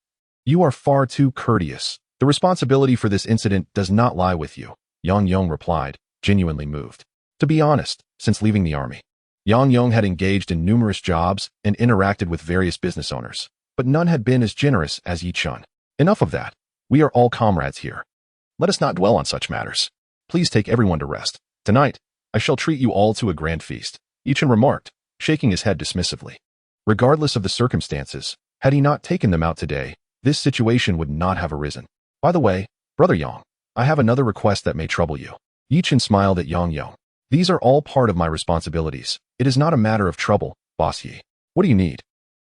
you are far too courteous. The responsibility for this incident does not lie with you, Yang Yong replied, genuinely moved. To be honest, since leaving the army, Yang Yong had engaged in numerous jobs and interacted with various business owners, but none had been as generous as Yi Chen. Enough of that. We are all comrades here. Let us not dwell on such matters. Please take everyone to rest. Tonight, I shall treat you all to a grand feast, Yi Chen remarked, shaking his head dismissively. Regardless of the circumstances, had he not taken them out today, this situation would not have arisen. By the way, Brother Yang, I have another request that may trouble you. Yi Chen smiled at Yang Yong. These are all part of my responsibilities. It is not a matter of trouble, Boss Yi. What do you need?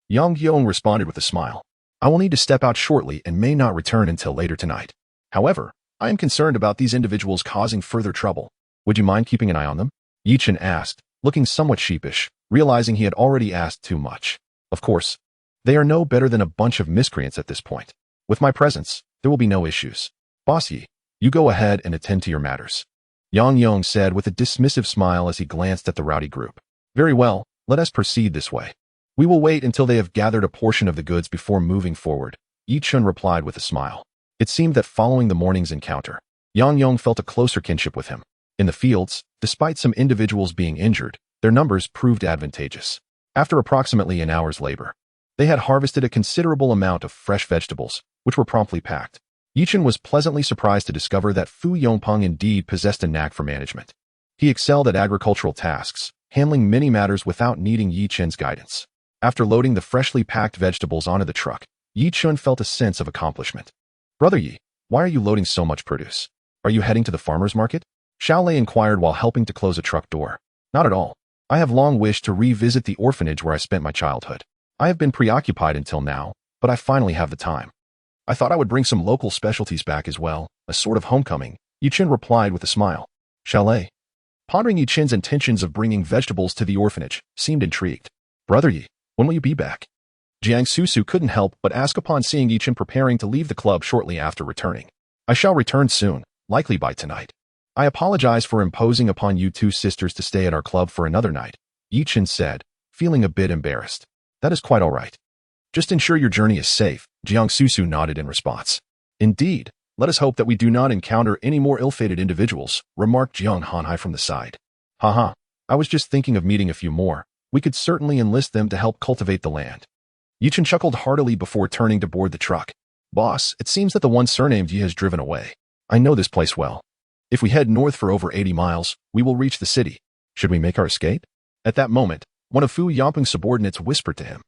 Yang Yong responded with a smile. I will need to step out shortly and may not return until later tonight. However, I am concerned about these individuals causing further trouble. Would you mind keeping an eye on them? Yi Chen asked, looking somewhat sheepish, realizing he had already asked too much. Of course, they are no better than a bunch of miscreants at this point. With my presence, there will be no issues. Boss Yi, you go ahead and attend to your matters. Yang Yong said with a dismissive smile as he glanced at the rowdy group. Very well, let us proceed this way. We will wait until they have gathered a portion of the goods before moving forward, Yi Chen replied with a smile. It seemed that following the morning's encounter, Yang Yong felt a closer kinship with him. In the fields, despite some individuals being injured, their numbers proved advantageous. After approximately an hour's labor, they had harvested a considerable amount of fresh vegetables, which were promptly packed. Yi Chen was pleasantly surprised to discover that Fu Yongpeng indeed possessed a knack for management. He excelled at agricultural tasks, handling many matters without needing Yi Chen's guidance. After loading the freshly packed vegetables onto the truck, Yi Chen felt a sense of accomplishment. Brother Yi, why are you loading so much produce? Are you heading to the farmer's market? Xiao Lei inquired while helping to close a truck door. Not at all. I have long wished to revisit the orphanage where I spent my childhood. I have been preoccupied until now, but I finally have the time. I thought I would bring some local specialties back as well, a sort of homecoming, Yi Chen replied with a smile. Xiao Lei, pondering Yi Chen's intentions of bringing vegetables to the orphanage, seemed intrigued. Brother Yi, when will you be back? Jiang Susu couldn't help but ask upon seeing Yi Chen preparing to leave the club shortly after returning. I shall return soon, likely by tonight. I apologize for imposing upon you 2 sisters to stay at our club for another night, Yi Chen said, feeling a bit embarrassed. That is quite all right. Just ensure your journey is safe, Jiang Susu nodded in response. Indeed, let us hope that we do not encounter any more ill-fated individuals, remarked Jiang Hanhai from the side. Haha, I was just thinking of meeting a few more. We could certainly enlist them to help cultivate the land. Yi Chen chuckled heartily before turning to board the truck. Boss, it seems that the one surnamed Yi has driven away. I know this place well. If we head north for over 80 miles, we will reach the city. Should we make our escape? At that moment, one of Fu Yongpeng's subordinates whispered to him.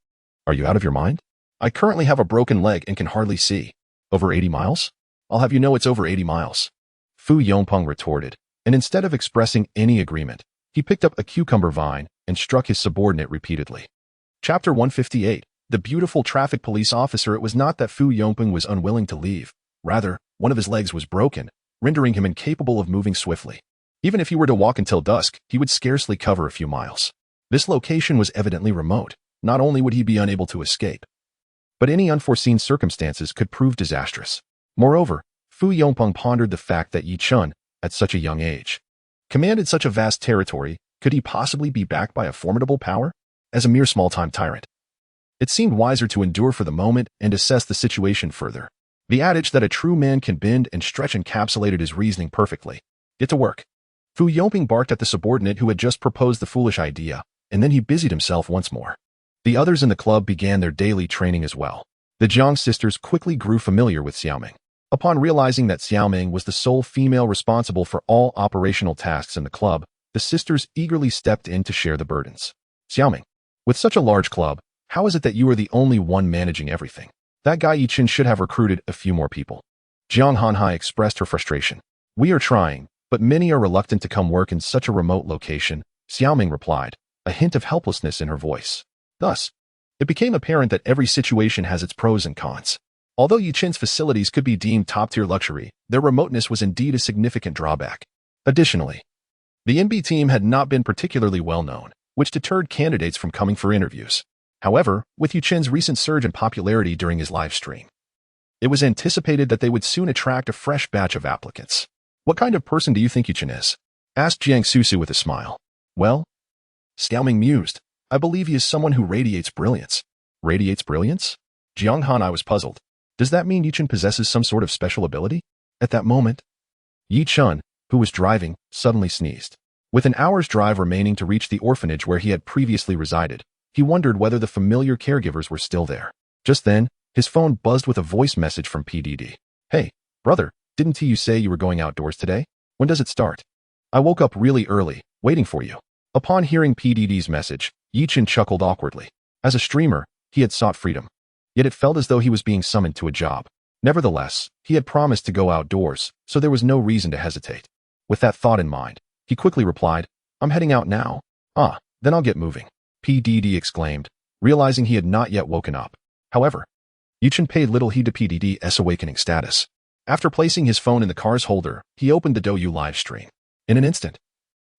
Are you out of your mind? I currently have a broken leg and can hardly see. Over 80 miles? I'll have you know it's over 80 miles. Fu Yongpeng retorted, and instead of expressing any agreement, he picked up a cucumber vine and struck his subordinate repeatedly. Chapter 158. The beautiful traffic police officer. It was not that Fu Yongpeng was unwilling to leave. Rather, one of his legs was broken, rendering him incapable of moving swiftly. Even if he were to walk until dusk, he would scarcely cover a few miles. This location was evidently remote. Not only would he be unable to escape, but any unforeseen circumstances could prove disastrous. Moreover, Fu Yongpeng pondered the fact that Yi Chen, at such a young age, commanded such a vast territory. Could he possibly be backed by a formidable power? As a mere small-time tyrant, it seemed wiser to endure for the moment and assess the situation further. The adage that a true man can bend and stretch encapsulated his reasoning perfectly. Get to work. Fu Yongpeng barked at the subordinate who had just proposed the foolish idea, and then he busied himself once more. The others in the club began their daily training as well. The Jiang sisters quickly grew familiar with Xiaoming. Upon realizing that Xiaoming was the sole female responsible for all operational tasks in the club, The sisters eagerly stepped in to share the burdens. Xiaoming, with such a large club, how is it that you are the only one managing everything? That guy Yichen should have recruited a few more people. Jiang Hanhai expressed her frustration. We are trying, but many are reluctant to come work in such a remote location, Xiaoming replied, a hint of helplessness in her voice. Thus, it became apparent that every situation has its pros and cons. Although Yichen's facilities could be deemed top-tier luxury, their remoteness was indeed a significant drawback. Additionally, the NB team had not been particularly well-known, which deterred candidates from coming for interviews. However, with Yichen's recent surge in popularity during his live stream, it was anticipated that they would soon attract a fresh batch of applicants. What kind of person do you think Yichen is? Asked Jiang Susu with a smile. Well, Xiaoming mused. I believe he is someone who radiates brilliance. Radiates brilliance? Jiang Hanai was puzzled. Does that mean Yichen possesses some sort of special ability? At that moment, Yi Chun, who was driving, suddenly sneezed. With an hour's drive remaining to reach the orphanage where he had previously resided, he wondered whether the familiar caregivers were still there. Just then, his phone buzzed with a voice message from PDD. Hey, brother, didn't you say you were going outdoors today? When does it start? I woke up really early, waiting for you. Upon hearing PDD's message, Yichen chuckled awkwardly. As a streamer, he had sought freedom. Yet it felt as though he was being summoned to a job. Nevertheless, he had promised to go outdoors, so there was no reason to hesitate. With that thought in mind, he quickly replied, I'm heading out now. Ah, then I'll get moving. PDD exclaimed, realizing he had not yet woken up. However, Yichen paid little heed to PDD's awakening status. After placing his phone in the car's holder, he opened the Douyu live stream. In an instant,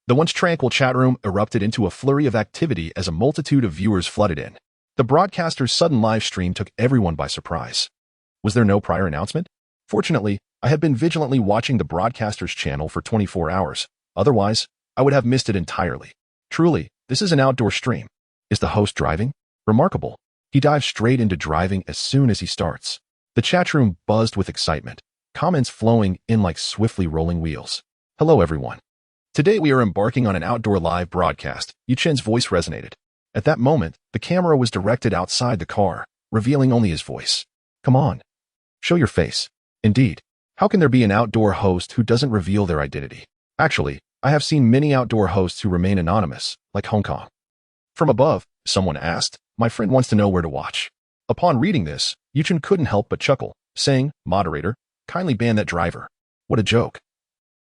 the once tranquil chat room erupted into a flurry of activity as a multitude of viewers flooded in. The broadcaster's sudden live stream took everyone by surprise. Was there no prior announcement? Fortunately, I had been vigilantly watching the broadcaster's channel for 24 hours. Otherwise, I would have missed it entirely. Truly, this is an outdoor stream. Is the host driving? Remarkable. He dives straight into driving as soon as he starts. The chat room buzzed with excitement, comments flowing in like swiftly rolling wheels. Hello everyone. Today we are embarking on an outdoor live broadcast. Yichen's voice resonated. At that moment, the camera was directed outside the car, revealing only his voice. Come on. Show your face. Indeed. How can there be an outdoor host who doesn't reveal their identity? Actually, I have seen many outdoor hosts who remain anonymous, like Hong Kong. From above, someone asked, my friend wants to know where to watch. Upon reading this, Yichen couldn't help but chuckle, saying, moderator, kindly ban that driver. What a joke.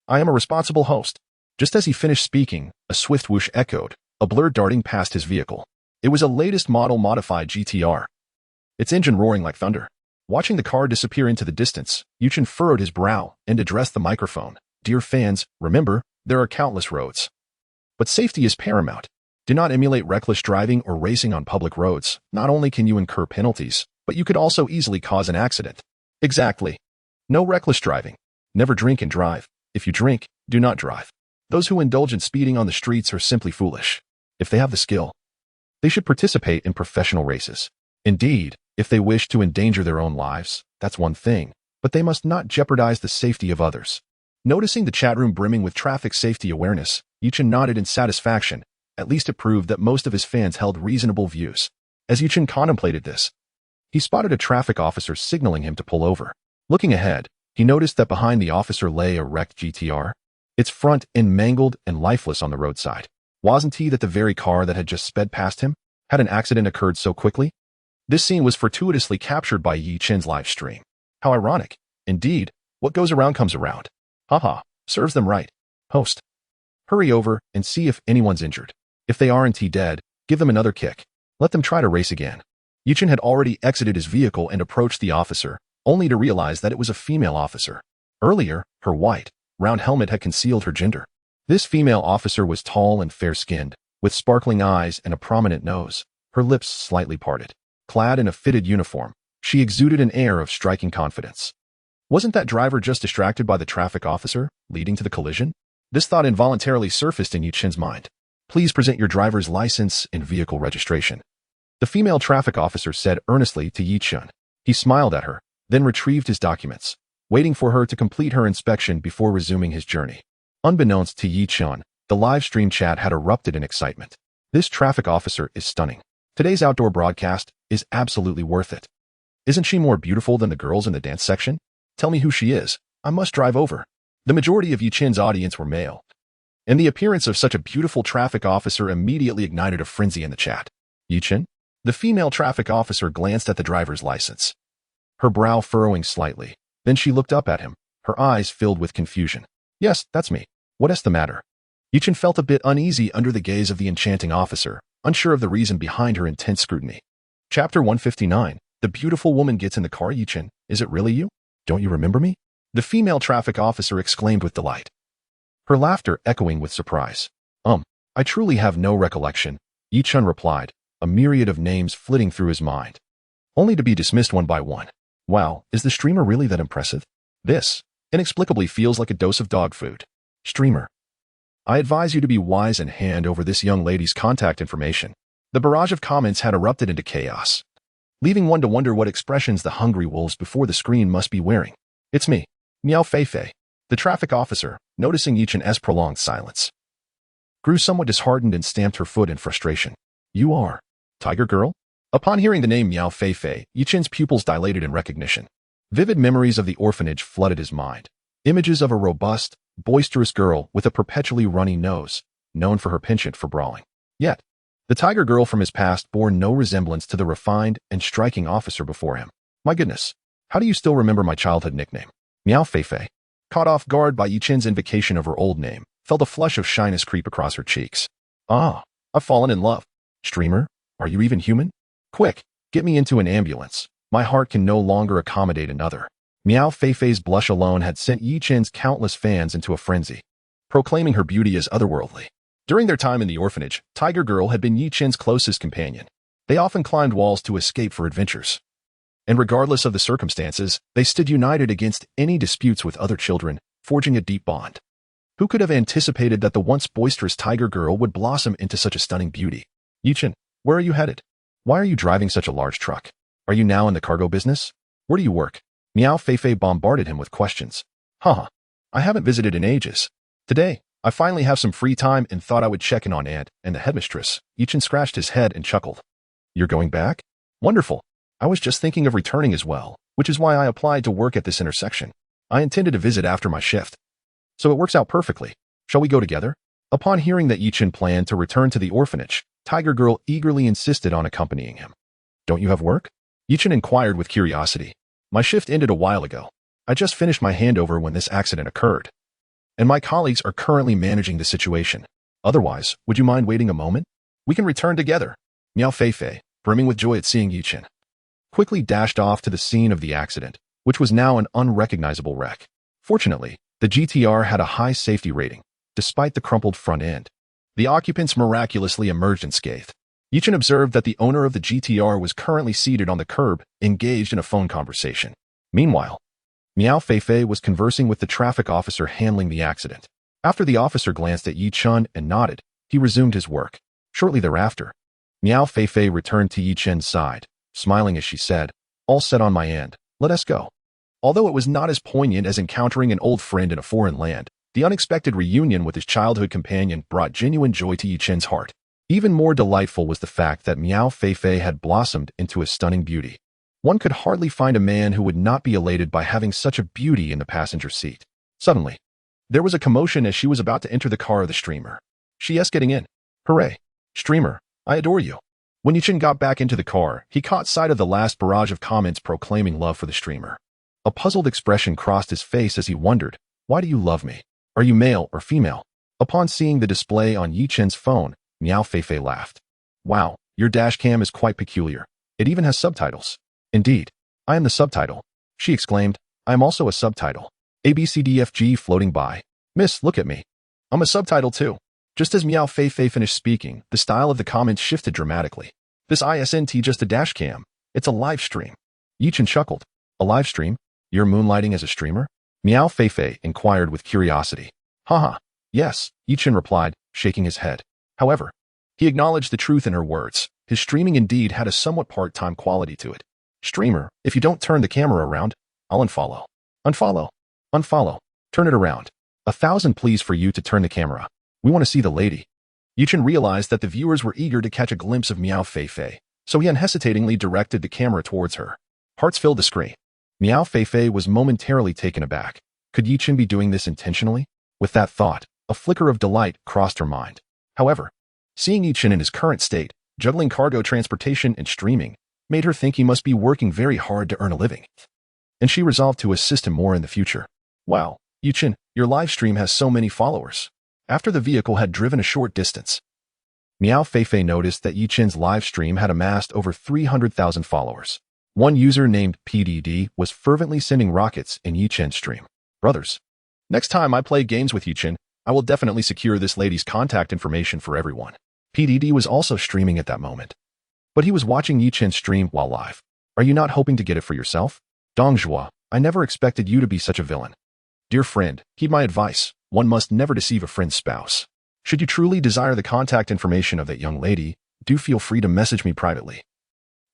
I am a responsible host. Just as he finished speaking, a swift whoosh echoed, a blur darting past his vehicle. It was a latest model modified GTR. Its engine roaring like thunder. Watching the car disappear into the distance, Yichen furrowed his brow and addressed the microphone. Dear fans, remember, there are countless roads. But safety is paramount. Do not emulate reckless driving or racing on public roads. Not only can you incur penalties, but you could also easily cause an accident. Exactly. No reckless driving. Never drink and drive. If you drink, do not drive. Those who indulge in speeding on the streets are simply foolish. If they have the skill, they should participate in professional races. Indeed, if they wish to endanger their own lives, that's one thing, but they must not jeopardize the safety of others. Noticing the chat room brimming with traffic safety awareness, Yichen nodded in satisfaction. At least it proved that most of his fans held reasonable views. As Yichen contemplated this, he spotted a traffic officer signaling him to pull over. Looking ahead, he noticed that behind the officer lay a wrecked GTR, its front end mangled and lifeless on the roadside. Wasn't he that the very car that had just sped past him? Had an accident occurred so quickly? This scene was fortuitously captured by Yichen's live stream. How ironic. Indeed, what goes around comes around. Haha, serves them right. Host. Hurry over and see if anyone's injured. If they aren't dead, give them another kick. Let them try to race again. Yichen had already exited his vehicle and approached the officer, only to realize that it was a female officer. Earlier, her white, round helmet had concealed her gender. This female officer was tall and fair-skinned, with sparkling eyes and a prominent nose, her lips slightly parted. Clad in a fitted uniform, she exuded an air of striking confidence. Wasn't that driver just distracted by the traffic officer, leading to the collision? This thought involuntarily surfaced in Yichen's mind. Please present your driver's license and vehicle registration. The female traffic officer said earnestly to Yichen. He smiled at her, then retrieved his documents, waiting for her to complete her inspection before resuming his journey. Unbeknownst to Yichen, the live stream chat had erupted in excitement. This traffic officer is stunning. Today's outdoor broadcast is absolutely worth it. Isn't she more beautiful than the girls in the dance section? Tell me who she is. I must drive over. The majority of Yichen's audience were male. And the appearance of such a beautiful traffic officer immediately ignited a frenzy in the chat. Yichin? The female traffic officer glanced at the driver's license, her brow furrowing slightly. Then she looked up at him, her eyes filled with confusion. Yes, that's me. What's the matter? Yichin felt a bit uneasy under the gaze of the enchanting officer, unsure of the reason behind her intense scrutiny. Chapter 159. The beautiful woman gets in the car. Yichin, is it really you? Don't you remember me? The female traffic officer exclaimed with delight, her laughter echoing with surprise. I truly have no recollection, Yichin replied, a myriad of names flitting through his mind, only to be dismissed one by one. Wow, is the streamer really that impressive? This inexplicably feels like a dose of dog food. Streamer. I advise you to be wise and hand over this young lady's contact information. The barrage of comments had erupted into chaos, leaving one to wonder what expressions the hungry wolves before the screen must be wearing. It's me, Miao Feifei. The traffic officer, noticing Yichin's prolonged silence, grew somewhat disheartened and stamped her foot in frustration. You are Tiger Girl? Upon hearing the name Miao Feifei, Yichin's pupils dilated in recognition. Vivid memories of the orphanage flooded his mind. Images of a robust, boisterous girl with a perpetually runny nose, known for her penchant for brawling. Yet, the Tiger Girl from his past bore no resemblance to the refined and striking officer before him. My goodness, how do you still remember my childhood nickname? Miao Feifei. Caught off guard by Yichin's invocation of her old name, felt a flush of shyness creep across her cheeks. I've fallen in love. Streamer, are you even human? Quick, get me into an ambulance. My heart can no longer accommodate another. Miao Feifei's blush alone had sent Yichin's countless fans into a frenzy, proclaiming her beauty as otherworldly. During their time in the orphanage, Tiger Girl had been Yichin's closest companion. They often climbed walls to escape for adventures, and regardless of the circumstances, they stood united against any disputes with other children, forging a deep bond. Who could have anticipated that the once boisterous Tiger Girl would blossom into such a stunning beauty? Yichin, where are you headed? Why are you driving such a large truck? Are you now in the cargo business? Where do you work? Miao Feifei bombarded him with questions. I haven't visited in ages. Today, I finally have some free time and thought I would check in on Aunt and the headmistress. Yichin scratched his head and chuckled. You're going back? Wonderful. I was just thinking of returning as well, which is why I applied to work at this intersection. I intended to visit after my shift, so it works out perfectly. Shall we go together? Upon hearing that Yichin planned to return to the orphanage, Tiger Girl eagerly insisted on accompanying him. Don't you have work? Yichin inquired with curiosity. My shift ended a while ago. I just finished my handover when this accident occurred, and my colleagues are currently managing the situation. Otherwise, would you mind waiting a moment? We can return together. Miao Feifei, brimming with joy at seeing Yichin, quickly dashed off to the scene of the accident, which was now an unrecognizable wreck. Fortunately, the GTR had a high safety rating, despite the crumpled front end. The occupants miraculously emerged unscathed. Yichin observed that the owner of the GTR was currently seated on the curb, engaged in a phone conversation. Meanwhile, Miao Feifei was conversing with the traffic officer handling the accident. After the officer glanced at Yichin and nodded, he resumed his work. Shortly thereafter, Miao Feifei returned to Yichin's side, smiling as she said, all set on my end, let us go. Although it was not as poignant as encountering an old friend in a foreign land, the unexpected reunion with his childhood companion brought genuine joy to Yichin's heart. Even more delightful was the fact that Miao Feifei had blossomed into a stunning beauty. One could hardly find a man who would not be elated by having such a beauty in the passenger seat. Suddenly, there was a commotion as she was about to enter the car of the streamer. She's getting in. Hooray. Streamer, I adore you. When Yichin got back into the car, he caught sight of the last barrage of comments proclaiming love for the streamer. A puzzled expression crossed his face as he wondered, why do you love me? Are you male or female? Upon seeing the display on Yichin's phone, Miao Feifei laughed. Wow, your dashcam is quite peculiar. It even has subtitles. Indeed, I am the subtitle. She exclaimed, I am also a subtitle. ABCDFG floating by. Miss, look at me. I'm a subtitle too. Just as Miao Feifei finished speaking, the style of the comments shifted dramatically. This isn't just a dash cam. It's a live stream. Yichin chuckled. A live stream? You're moonlighting as a streamer? Miao Feifei inquired with curiosity. Yes, Yichin replied, shaking his head. However, he acknowledged the truth in her words. His streaming indeed had a somewhat part-time quality to it. Streamer, if you don't turn the camera around, I'll unfollow. Unfollow. Unfollow. Turn it around. 1,000 pleas for you to turn the camera. We want to see the lady. Yichin realized that the viewers were eager to catch a glimpse of Miao Feifei, so he unhesitatingly directed the camera towards her. Hearts filled the screen. Miao Feifei was momentarily taken aback. Could Yichin be doing this intentionally? With that thought, A flicker of delight crossed her mind. However, seeing Yi-Chen in his current state, juggling cargo transportation and streaming, made her think he must be working very hard to earn a living. And she resolved to assist him more in the future. Wow, Yi-Chen, your live stream has so many followers. After the vehicle had driven a short distance, Miao Feifei noticed that Yi-Chen's live stream had amassed over 300,000 followers. One user named PDD was fervently sending rockets in Yi-Chen's stream. Brothers, next time I play games with Yi-Chen, I will definitely secure this lady's contact information for everyone. PDD was also streaming at that moment. But he was watching Yi-Chen's stream while live. Are you not hoping to get it for yourself? Dongjua, I never expected you to be such a villain. Dear friend, heed my advice. One must never deceive a friend's spouse. Should you truly desire the contact information of that young lady, do feel free to message me privately.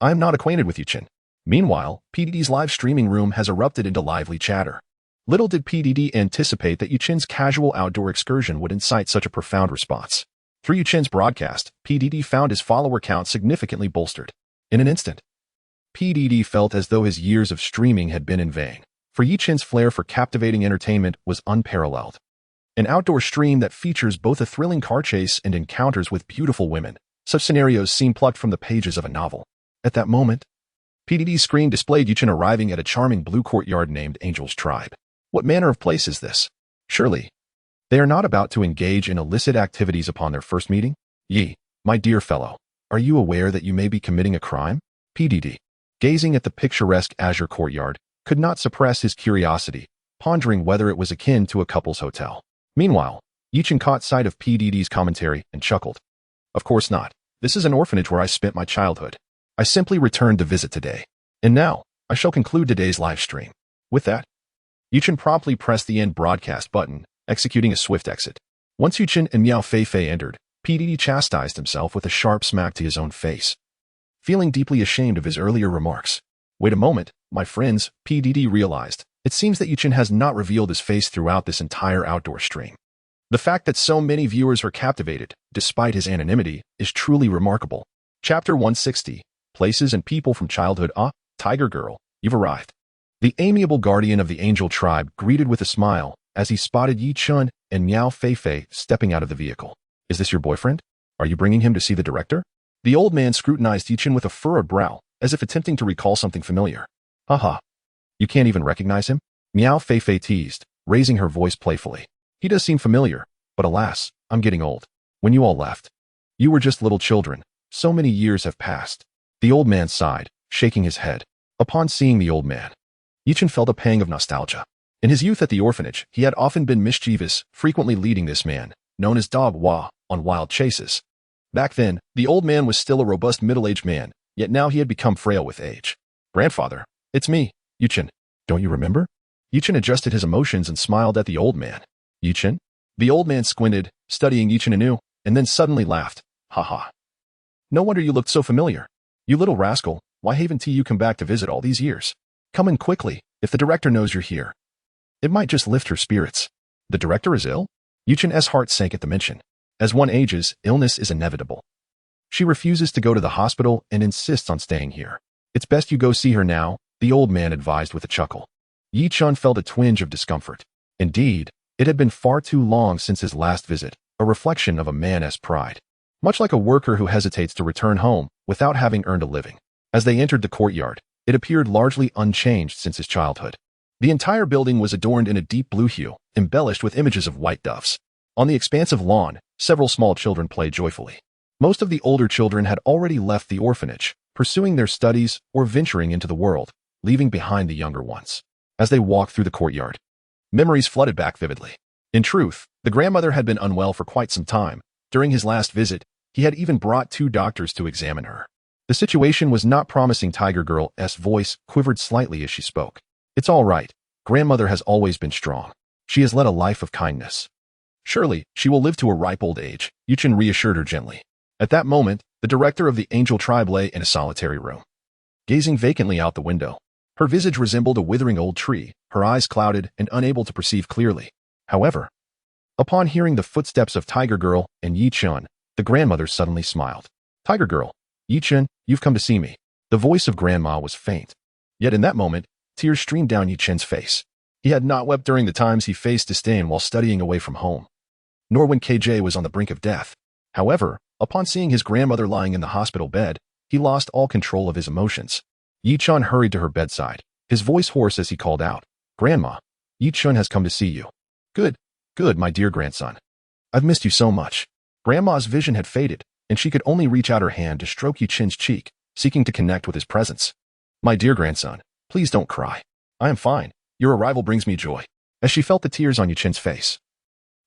I am not acquainted with Yi-Chen. Meanwhile, PDD's live streaming room has erupted into lively chatter. Little did PDD anticipate that Yi-Chen's casual outdoor excursion would incite such a profound response. Through Yi-Chen's broadcast, PDD found his follower count significantly bolstered. In an instant, PDD felt as though his years of streaming had been in vain, for Yi-Chen's flair for captivating entertainment was unparalleled. An outdoor stream that features both a thrilling car chase and encounters with beautiful women. Such scenarios seem plucked from the pages of a novel. At that moment, PDD's screen displayed Yi-Chen arriving at a charming blue courtyard named Angel's Tribe. What manner of place is this? Surely, they are not about to engage in illicit activities upon their first meeting? Yi, my dear fellow, are you aware that you may be committing a crime? PDD, gazing at the picturesque azure courtyard, could not suppress his curiosity, pondering whether it was akin to a couple's hotel. Meanwhile, Yi-Chen caught sight of PDD's commentary and chuckled. Of course not. This is an orphanage where I spent my childhood. I simply returned to visit today. And now, I shall conclude today's live stream. With that, Yi-Chen promptly pressed the end broadcast button, executing a swift exit. Once Yi-Chen and Miao Feifei entered, PDD chastised himself with a sharp smack to his own face, feeling deeply ashamed of his earlier remarks. Wait a moment, my friends, PDD realized. It seems that Yi-Chen has not revealed his face throughout this entire outdoor stream. The fact that so many viewers are captivated, despite his anonymity, is truly remarkable. Chapter 160, Places and People from Childhood. Tiger Girl, you've arrived. The amiable guardian of the Angel Tribe greeted with a smile as he spotted Yi-Chen and Miao Feifei stepping out of the vehicle. Is this your boyfriend? Are you bringing him to see the director? The old man scrutinized Yi-Chen with a furrowed brow, as if attempting to recall something familiar. Haha. You can't even recognize him? Miao Feifei teased, raising her voice playfully. He does seem familiar, but alas, I'm getting old. When you all left, you were just little children. So many years have passed. The old man sighed, shaking his head. Upon seeing the old man, Yi-Chen felt a pang of nostalgia. In his youth at the orphanage, he had often been mischievous, frequently leading this man, known as Dog Hua, on wild chases. Back then, the old man was still a robust middle-aged man, yet now he had become frail with age. Grandfather, it's me. Yi-Chen, don't you remember? Yi-Chen adjusted his emotions and smiled at the old man. Yi-Chen? The old man squinted, studying Yi-Chen anew, and then suddenly laughed. Ha ha. No wonder you looked so familiar. You little rascal, why haven't you come back to visit all these years? Come in quickly, if the director knows you're here. It might just lift her spirits. The director is ill? Yi-Chen's heart sank at the mention. As one ages, illness is inevitable. She refuses to go to the hospital and insists on staying here. It's best you go see her now, the old man advised with a chuckle. Yi-Chen felt a twinge of discomfort. Indeed, it had been far too long since his last visit, a reflection of a man's pride. Much like a worker who hesitates to return home without having earned a living. As they entered the courtyard, it appeared largely unchanged since his childhood. The entire building was adorned in a deep blue hue, embellished with images of white doves. On the expansive lawn, several small children played joyfully. Most of the older children had already left the orphanage, pursuing their studies or venturing into the world, leaving behind the younger ones. As they walked through the courtyard, memories flooded back vividly. In truth, the grandmother had been unwell for quite some time. During his last visit, he had even brought 2 doctors to examine her. The situation was not promising. Tiger Girl's voice quivered slightly as she spoke. It's all right. Grandmother has always been strong. She has led a life of kindness. Surely, she will live to a ripe old age, Yi-Chen reassured her gently. At that moment, the director of the Angel Tribe lay in a solitary room, gazing vacantly out the window. Her visage resembled a withering old tree, her eyes clouded and unable to perceive clearly. However, upon hearing the footsteps of Tiger Girl and Yi-Chen, the grandmother suddenly smiled. Tiger Girl, Yi-Chen, you've come to see me. The voice of Grandma was faint. Yet in that moment, tears streamed down Yi-Chen's face. He had not wept during the times he faced disdain while studying away from home. nor when KJ was on the brink of death. However, upon seeing his grandmother lying in the hospital bed, he lost all control of his emotions. Yi-chun hurried to her bedside, his voice hoarse as he called out, "Grandma, Yi-chun has come to see you." Good, my dear grandson. I've missed you so much." Grandma's vision had faded, and she could only reach out her hand to stroke Yi-chun's cheek, seeking to connect with his presence. "My dear grandson, please don't cry. I am fine. Your arrival brings me joy." As she felt the tears on Yi-chun's face,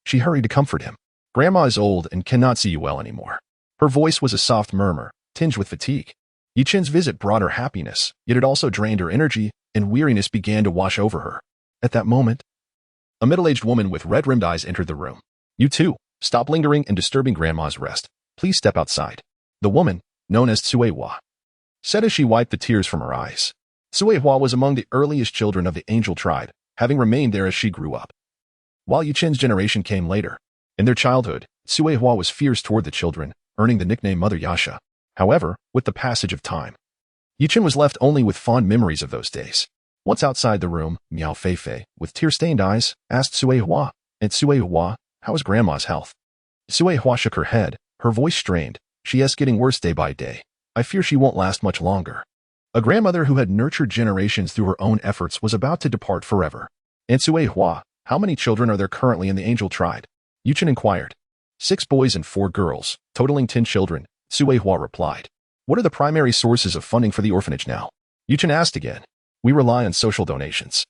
she hurried to comfort him. "Grandma is old and cannot see you well anymore." Her voice was a soft murmur, tinged with fatigue. Yi-chun's visit brought her happiness, yet it also drained her energy, and weariness began to wash over her. At that moment, a middle-aged woman with red-rimmed eyes entered the room. "You too, stop lingering and disturbing Grandma's rest. Please step outside." The woman, known as Tsuehua, said as she wiped the tears from her eyes. Tsuehua was among the earliest children of the angel tribe, having remained there as she grew up. While Yi-chun's generation came later, in their childhood, Tsuehua was fierce toward the children, earning the nickname Mother Yasha. However, with the passage of time, Yi-chun was left only with fond memories of those days. Once outside the room, Miao Feifei, with tear-stained eyes, asked Tsuehua, "And Tsuehua, how is Grandma's health?" Tsuehua shook her head, her voice strained. "She is getting worse day by day. I fear she won't last much longer." A grandmother who had nurtured generations through her own efforts was about to depart forever. "And Tsuehua, how many children are there currently in the angel tribe?" Yi-chun inquired. 6 boys and 4 girls, totaling 10 children, Tsuehua replied. "What are the primary sources of funding for the orphanage now?" Yi-chun asked again. "We rely on social donations.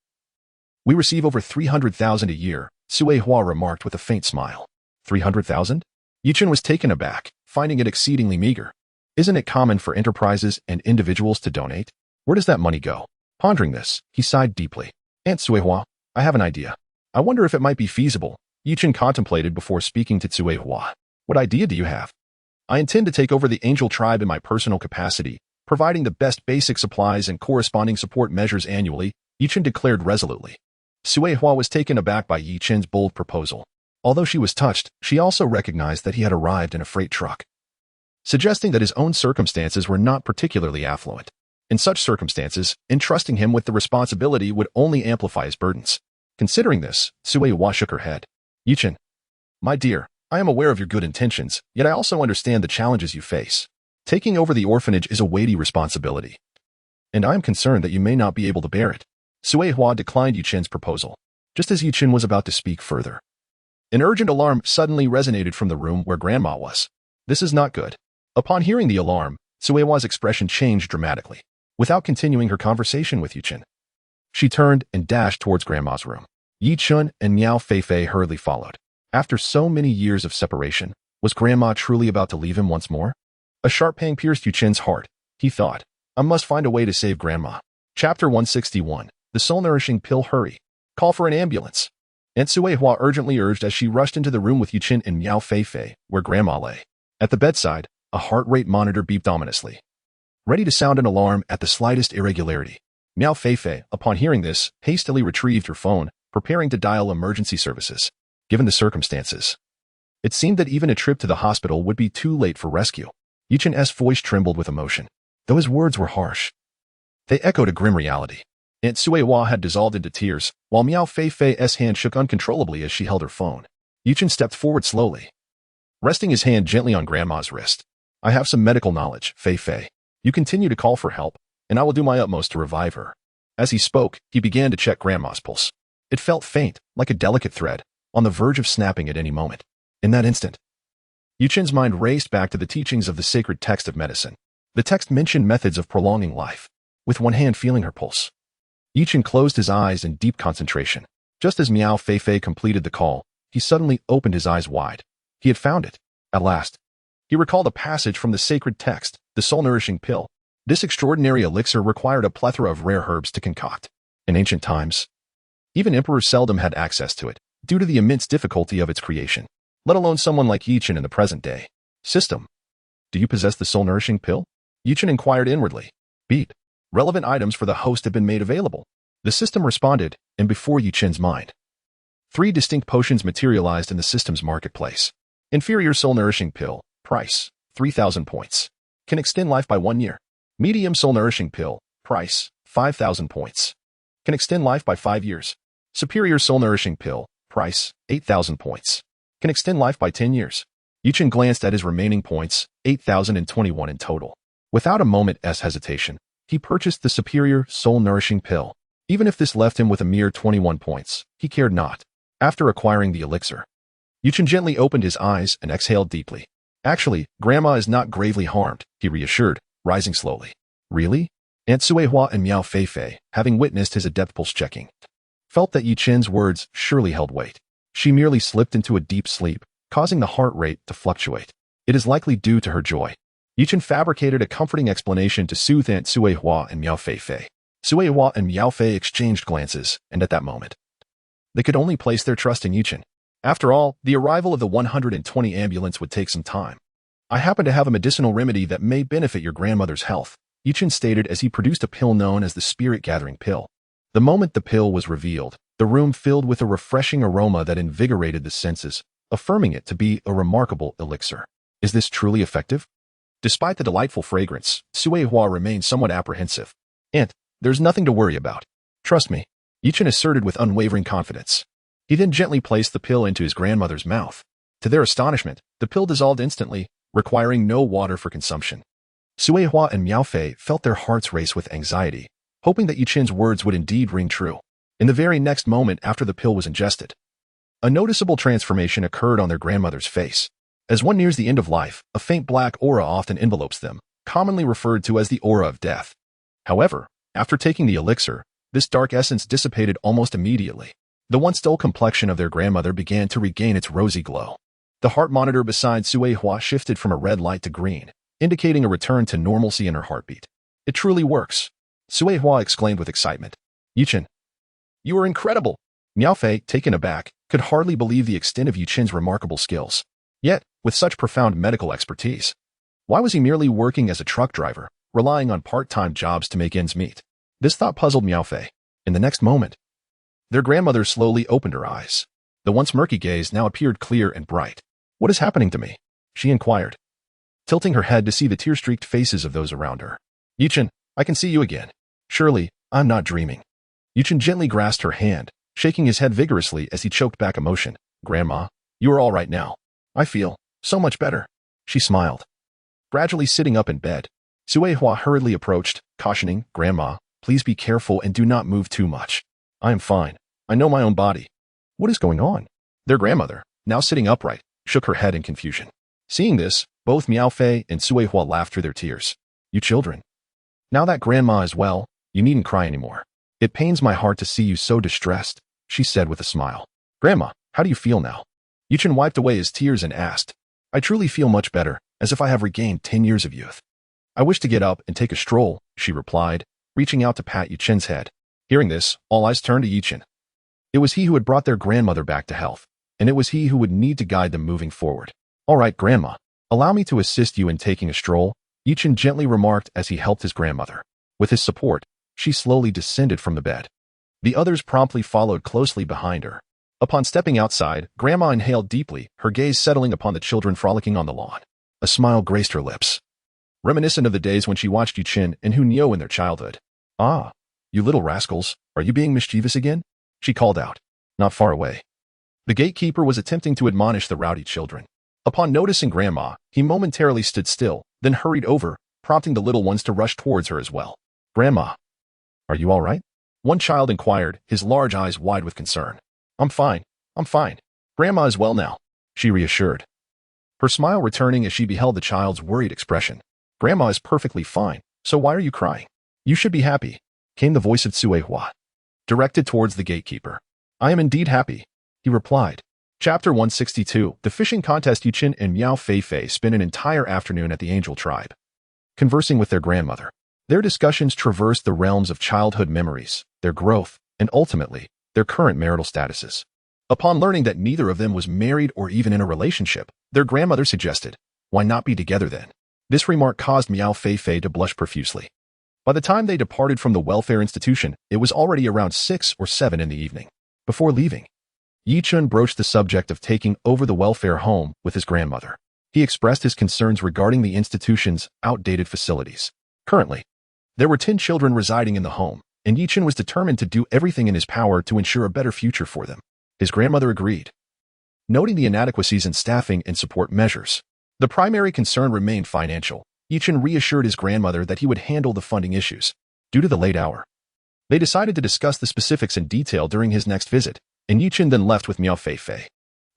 We receive over 300,000 a year," Tsuehua remarked with a faint smile. 300,000? Yi-chun was taken aback, finding it exceedingly meager. Isn't it common for enterprises and individuals to donate? Where does that money go? Pondering this, he sighed deeply. "Aunt Tsuehua, I have an idea. I wonder if it might be feasible." Yi-chun contemplated before speaking to Tsuehua. "What idea do you have?" "I intend to take over the angel tribe in my personal capacity, providing the best basic supplies and corresponding support measures annually," Yi-chun declared resolutely. Tsuehua was taken aback by Yi-chun's bold proposal. Although she was touched, she also recognized that he had arrived in a freight truck, suggesting that his own circumstances were not particularly affluent. In such circumstances, entrusting him with the responsibility would only amplify his burdens. Considering this, Tsuehua shook her head. "Yi-chun, my dear, I am aware of your good intentions, yet I also understand the challenges you face. Taking over the orphanage is a weighty responsibility, and I am concerned that you may not be able to bear it." Tsuehua declined Yi-chun's proposal. Just as Yi-chun was about to speak further, an urgent alarm suddenly resonated from the room where Grandma was. "This is not good." Upon hearing the alarm, Tsuehua's expression changed dramatically. Without continuing her conversation with Yi-chun, she turned and dashed towards Grandma's room. Yi-chun and Miao Feifei hurriedly followed. After so many years of separation, was Grandma truly about to leave him once more? A sharp pang pierced Yi-chun's heart. He thought, "I must find a way to save Grandma." Chapter 161. The soul-nourishing pill. Hurry. Call for an ambulance. Aunt Tsuehua urgently urged as she rushed into the room with Yi-chun and Miao Feifei, where Grandma lay. At the bedside, a heart rate monitor beeped ominously, ready to sound an alarm at the slightest irregularity. Miao Feifei, upon hearing this, hastily retrieved her phone, preparing to dial emergency services. Given the circumstances, it seemed that even a trip to the hospital would be too late for rescue. Yi-chun's voice trembled with emotion. Though his words were harsh, they echoed a grim reality. Aunt Tsuehua had dissolved into tears, while Miao Feifei's hand shook uncontrollably as she held her phone. Yi-chun stepped forward slowly, resting his hand gently on Grandma's wrist. "I have some medical knowledge, Feifei. You continue to call for help, and I will do my utmost to revive her." As he spoke, he began to check Grandma's pulse. It felt faint, like a delicate thread, on the verge of snapping at any moment. In that instant, Yi-chun's mind raced back to the teachings of the sacred text of medicine. The text mentioned methods of prolonging life. With one hand feeling her pulse, Yi-chun closed his eyes in deep concentration. Just as Miao Feifei completed the call, he suddenly opened his eyes wide. He had found it. At last, he recalled a passage from the sacred text, the soul-nourishing pill. This extraordinary elixir required a plethora of rare herbs to concoct. In ancient times, even emperors seldom had access to it, due to the immense difficulty of its creation, let alone someone like Yi-chun in the present day. "System, do you possess the soul-nourishing pill?" Yi-chun inquired inwardly. Beep. Relevant items for the host have been made available. The system responded, and before Yi-chun's mind, 3 distinct potions materialized in the system's marketplace. Inferior soul-nourishing pill, price, 3,000 points. Can extend life by 1 year. Medium soul-nourishing pill, price, 5,000 points. Can extend life by 5 years. Superior soul-nourishing pill, price, 8,000 points. can extend life by 10 years. Yichen glanced at his remaining points, 8,021 in total. Without a moment's hesitation, he purchased the superior, soul-nourishing pill. Even if this left him with a mere 21 points, he cared not. After acquiring the elixir, Yichen gently opened his eyes and exhaled deeply. Actually, Grandma is not gravely harmed, he reassured, rising slowly. Really? Aunt Suehua and Miao Feifei, having witnessed his adept pulse checking, felt that Yichen's words surely held weight. She merely slipped into a deep sleep, causing the heart rate to fluctuate. It is likely due to her joy. Yichen fabricated a comforting explanation to soothe Aunt Suehua and Miao Feifei. Suehua and Miao Fei exchanged glances, and at that moment, they could only place their trust in Yichen. After all, the arrival of the 120 ambulance would take some time. I happen to have a medicinal remedy that may benefit your grandmother's health, Yichen stated as he produced a pill known as the spirit-gathering pill. The moment the pill was revealed, the room filled with a refreshing aroma that invigorated the senses, affirming it to be a remarkable elixir. Is this truly effective? Despite the delightful fragrance, Suehua remained somewhat apprehensive. Aunt, there's nothing to worry about. Trust me, Yichen asserted with unwavering confidence. He then gently placed the pill into his grandmother's mouth. To their astonishment, the pill dissolved instantly, requiring no water for consumption. Suehua and Miao Fei felt their hearts race with anxiety, hoping that Yichen's words would indeed ring true. In the very next moment after the pill was ingested, a noticeable transformation occurred on their grandmother's face. As one nears the end of life, a faint black aura often envelopes them, commonly referred to as the aura of death. However, after taking the elixir, this dark essence dissipated almost immediately. The once dull complexion of their grandmother began to regain its rosy glow. The heart monitor beside Suehua shifted from a red light to green, indicating a return to normalcy in her heartbeat. It truly works, Suehua exclaimed with excitement. Yichen, you are incredible! Miao Fei, taken aback, could hardly believe the extent of Yichen's remarkable skills. Yet, with such profound medical expertise, why was he merely working as a truck driver, relying on part-time jobs to make ends meet? This thought puzzled Miao Fei. In the next moment, their grandmother slowly opened her eyes. The once murky gaze now appeared clear and bright. What is happening to me? She inquired, tilting her head to see the tear-streaked faces of those around her. Yichen, I can see you again. Surely, I'm not dreaming. Yichen gently grasped her hand, shaking his head vigorously as he choked back emotion. Grandma, you are all right now. I feel so much better. She smiled. Gradually sitting up in bed, Suehua hurriedly approached, cautioning, Grandma, please be careful and do not move too much. I am fine. I know my own body. What is going on? Their grandmother, now sitting upright, shook her head in confusion. Seeing this, both Miao Fei and Suehua laughed through their tears. You children. Now that Grandma is well, you needn't cry anymore. It pains my heart to see you so distressed, she said with a smile. Grandma, how do you feel now? Yichen wiped away his tears and asked. I truly feel much better, as if I have regained 10 years of youth. I wish to get up and take a stroll, she replied, reaching out to pat Yichen's head. Hearing this, all eyes turned to Yichen. It was he who had brought their grandmother back to health, and it was he who would need to guide them moving forward. All right, Grandma, allow me to assist you in taking a stroll, Yichen gently remarked as he helped his grandmother. With his support, she slowly descended from the bed. The others promptly followed closely behind her. Upon stepping outside, Grandma inhaled deeply, her gaze settling upon the children frolicking on the lawn. A smile graced her lips, reminiscent of the days when she watched Yichen and Hunyo in their childhood. Ah, you little rascals, are you being mischievous again? She called out, not far away. The gatekeeper was attempting to admonish the rowdy children. Upon noticing Grandma, he momentarily stood still, then hurried over, prompting the little ones to rush towards her as well. Grandma, are you all right? One child inquired, his large eyes wide with concern. I'm fine. Grandma is well now, she reassured, her smile returning as she beheld the child's worried expression. Grandma is perfectly fine, so why are you crying? You should be happy, came the voice of Suehua, directed towards the gatekeeper. I am indeed happy, he replied. Chapter 162, The Fishing Contest. Yichen and Miao Feifei spent an entire afternoon at the Angel Tribe, conversing with their grandmother. Their discussions traversed the realms of childhood memories, their growth, and ultimately, their current marital statuses. Upon learning that neither of them was married or even in a relationship, their grandmother suggested, why not be together then? This remark caused Miao Feifei to blush profusely. By the time they departed from the welfare institution, it was already around 6 or 7 in the evening. Before leaving, Yichen broached the subject of taking over the welfare home with his grandmother. He expressed his concerns regarding the institution's outdated facilities. Currently, there were 10 children residing in the home, and Yichen was determined to do everything in his power to ensure a better future for them. His grandmother agreed. noting the inadequacies in staffing and support measures. The primary concern remained financial. Yichen reassured his grandmother that he would handle the funding issues. Due to the late hour, they decided to discuss the specifics in detail during his next visit, and Yichen then left with Miao Feifei.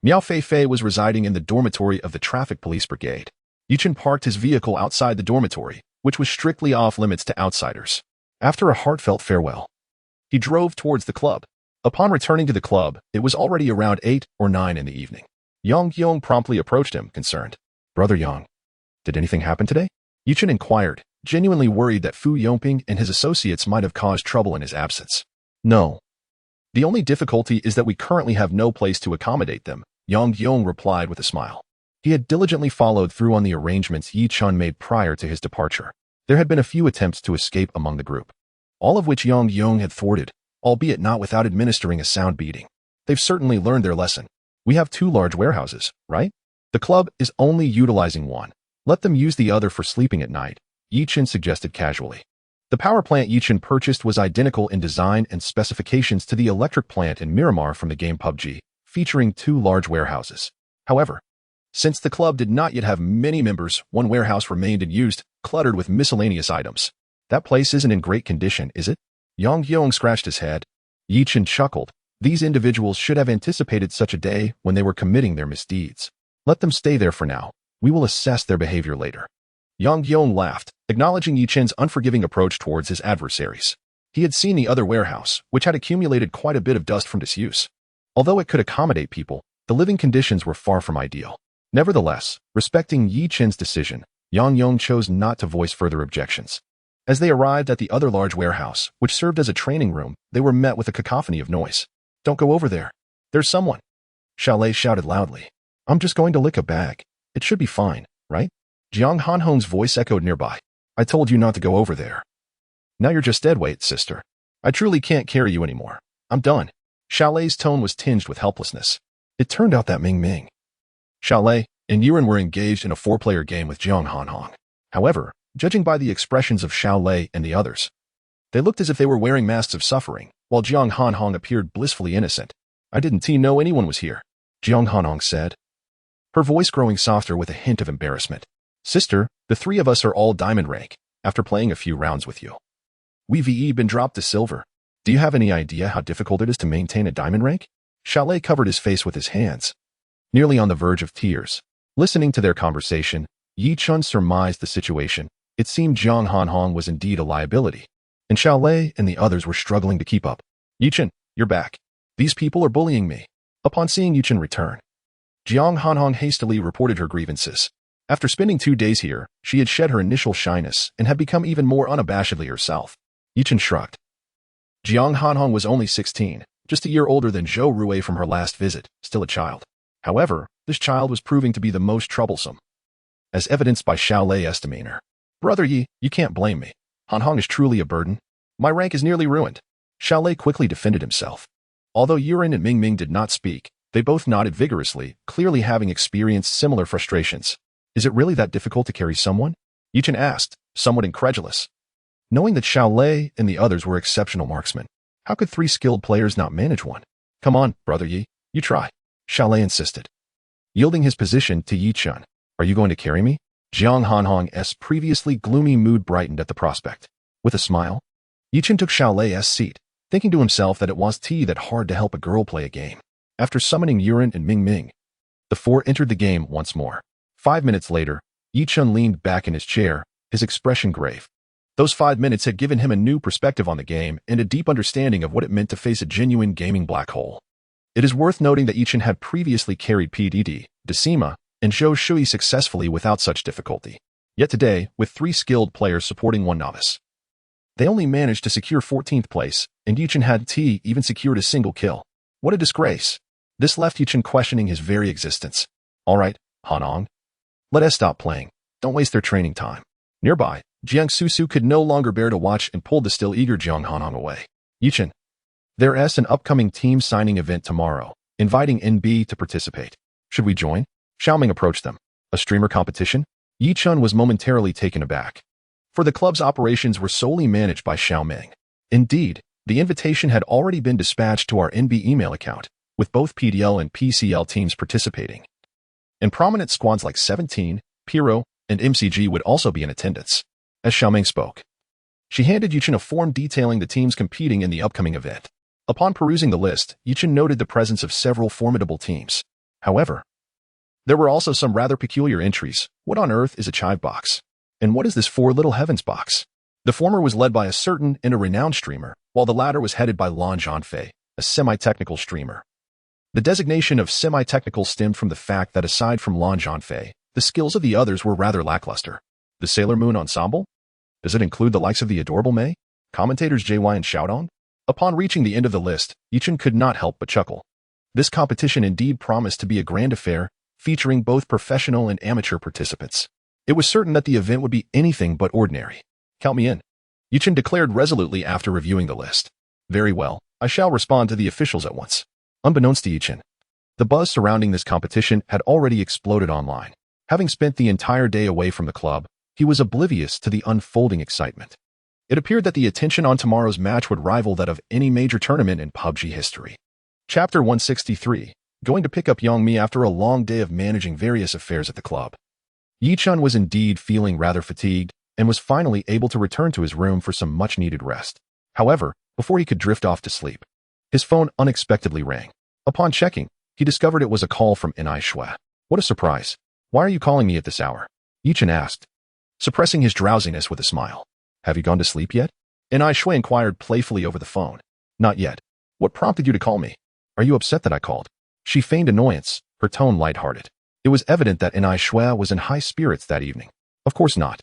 Miao Feifei was residing in the dormitory of the traffic police brigade. Yichen parked his vehicle outside the dormitory, which was strictly off-limits to outsiders. After a heartfelt farewell, he drove towards the club. Upon returning to the club, it was already around 8 or 9 in the evening. Yang Yong promptly approached him, concerned. "Brother Yang, did anything happen today?" Yichen inquired, genuinely worried that Fu Yongping and his associates might have caused trouble in his absence. "No. The only difficulty is that we currently have no place to accommodate them," Yang Yong replied with a smile. He had diligently followed through on the arrangements Yichen made prior to his departure. There had been a few attempts to escape among the group, all of which Yang Yong had thwarted, albeit not without administering a sound beating. They've certainly learned their lesson. We have 2 large warehouses, right? The club is only utilizing one. Let them use the other for sleeping at night, Yichen suggested casually. The power plant Yichen purchased was identical in design and specifications to the electric plant in Miramar from the game PUBG, featuring 2 large warehouses. However, since the club did not yet have many members, one warehouse remained unused, cluttered with miscellaneous items. "That place isn't in great condition, is it?" Yang Yong scratched his head. Yichen chuckled. These individuals should have anticipated such a day when they were committing their misdeeds. Let them stay there for now. We will assess their behavior later. Yang Yong laughed, acknowledging Yichen's unforgiving approach towards his adversaries. He had seen the other warehouse, which had accumulated quite a bit of dust from disuse. Although it could accommodate people, the living conditions were far from ideal. Nevertheless, respecting Yichen's decision, Yang Yong chose not to voice further objections. As they arrived at the other large warehouse, which served as a training room, they were met with a cacophony of noise. "Don't go over there. There's someone." Xiaolei shouted loudly. "I'm just going to lick a bag. It should be fine, right?" Jiang Hanhong's voice echoed nearby. "I told you not to go over there. Now you're just dead weight, sister. I truly can't carry you anymore. I'm done." Xiaolei's tone was tinged with helplessness. It turned out that Ming, Xiaolei, and Yuren were engaged in a 4-player game with Jiang Hanhong. However, judging by the expressions of Xiaolei and the others, they looked as if they were wearing masks of suffering, while Jiang Hanhong appeared blissfully innocent. "I didn't know anyone was here," Jiang Hanhong said, her voice growing softer with a hint of embarrassment. "Sister, the 3 of us are all diamond rank, after playing a few rounds with you. We've been dropped to silver. Do you have any idea how difficult it is to maintain a diamond rank?" Xiaolei covered his face with his hands, nearly on the verge of tears. Listening to their conversation, Yichen surmised the situation. It seemed Jiang Hanhong was indeed a liability, and Xiaolei and the others were struggling to keep up. "Yichen, you're back. These people are bullying me." Upon seeing Yichen return, Jiang Hanhong hastily reported her grievances. After spending 2 days here, she had shed her initial shyness and had become even more unabashedly herself. Yichen shrugged. Jiang Hanhong was only 16, just a year older than Zhou Rui from her last visit, still a child. However, this child was proving to be the most troublesome, as evidenced by Xiaolei's demeanor. "Brother Yi, you can't blame me. Hanhong is truly a burden. My rank is nearly ruined." Xiaolei quickly defended himself. Although Yuren and Ming did not speak, they both nodded vigorously, clearly having experienced similar frustrations. "Is it really that difficult to carry someone?" Yichen asked, somewhat incredulous. Knowing that Xiaolei and the others were exceptional marksmen, how could 3 skilled players not manage one? "Come on, Brother Yi, you try," Xiaolei insisted. Yielding his position to Yichen. "Are you going to carry me?" Jiang Hanhong's previously gloomy mood brightened at the prospect. With a smile, Yichen took Xiaolei's seat, thinking to himself that it was that hard to help a girl play a game. After summoning Yuren and Ming, the 4 entered the game once more. 5 minutes later, Yichen leaned back in his chair, his expression grave. Those 5 minutes had given him a new perspective on the game and a deep understanding of what it meant to face a genuine gaming black hole. It is worth noting that Yichen had previously carried PDD, Decima, and Zhou Shui successfully without such difficulty. Yet today, with 3 skilled players supporting 1 novice, they only managed to secure 14th place, and Yichen had even secured a single kill. What a disgrace. This left Yichen questioning his very existence. "All right, Hanong. Let us stop playing. Don't waste their training time." Nearby, Jiang Susu could no longer bear to watch and pulled the still eager Jiang Hanong away. "Yichen, there's an upcoming team signing event tomorrow, inviting NB to participate. Should we join?" Xiaoming approached them. "A streamer competition?" Yichen was momentarily taken aback, for the club's operations were solely managed by Xiaoming. Indeed, the invitation had already been dispatched to our NB email account. with both PDL and PCL teams participating. And prominent squads like 17, Piro, and MCG would also be in attendance. As Xiaoming spoke, she handed Yuchen a form detailing the teams competing in the upcoming event. Upon perusing the list, Yuchen noted the presence of several formidable teams. However, there were also some rather peculiar entries. What on earth is a chive box? And what is this Four Little Heavens box? The former was led by a certain and a renowned streamer, while the latter was headed by Lan Zhanfei, a semi-technical streamer. The designation of semi-technical stemmed from the fact that aside from Lan Zhanfei, the skills of the others were rather lackluster. The Sailor Moon Ensemble? Does it include the likes of the adorable Mei? Commentators JY and Xiaodong? Upon reaching the end of the list, Yuchen could not help but chuckle. This competition indeed promised to be a grand affair, featuring both professional and amateur participants. It was certain that the event would be anything but ordinary. Count me in, Yuchen declared resolutely after reviewing the list. Very well, I shall respond to the officials at once. Unbeknownst to Yuchen, the buzz surrounding this competition had already exploded online. Having spent the entire day away from the club, he was oblivious to the unfolding excitement. It appeared that the attention on tomorrow's match would rival that of any major tournament in PUBG history. Chapter 163, going to pick up Yongmi after a long day of managing various affairs at the club. Yichun was indeed feeling rather fatigued and was finally able to return to his room for some much-needed rest. However, before he could drift off to sleep, his phone unexpectedly rang. Upon checking, he discovered it was a call from Enai Shui. What a surprise. Why are you calling me at this hour? Yichun asked, suppressing his drowsiness with a smile. Have you gone to sleep yet? Enai Shui inquired playfully over the phone. Not yet. What prompted you to call me? Are you upset that I called? She feigned annoyance, her tone lighthearted. It was evident that Enai Shui was in high spirits that evening. Of course not.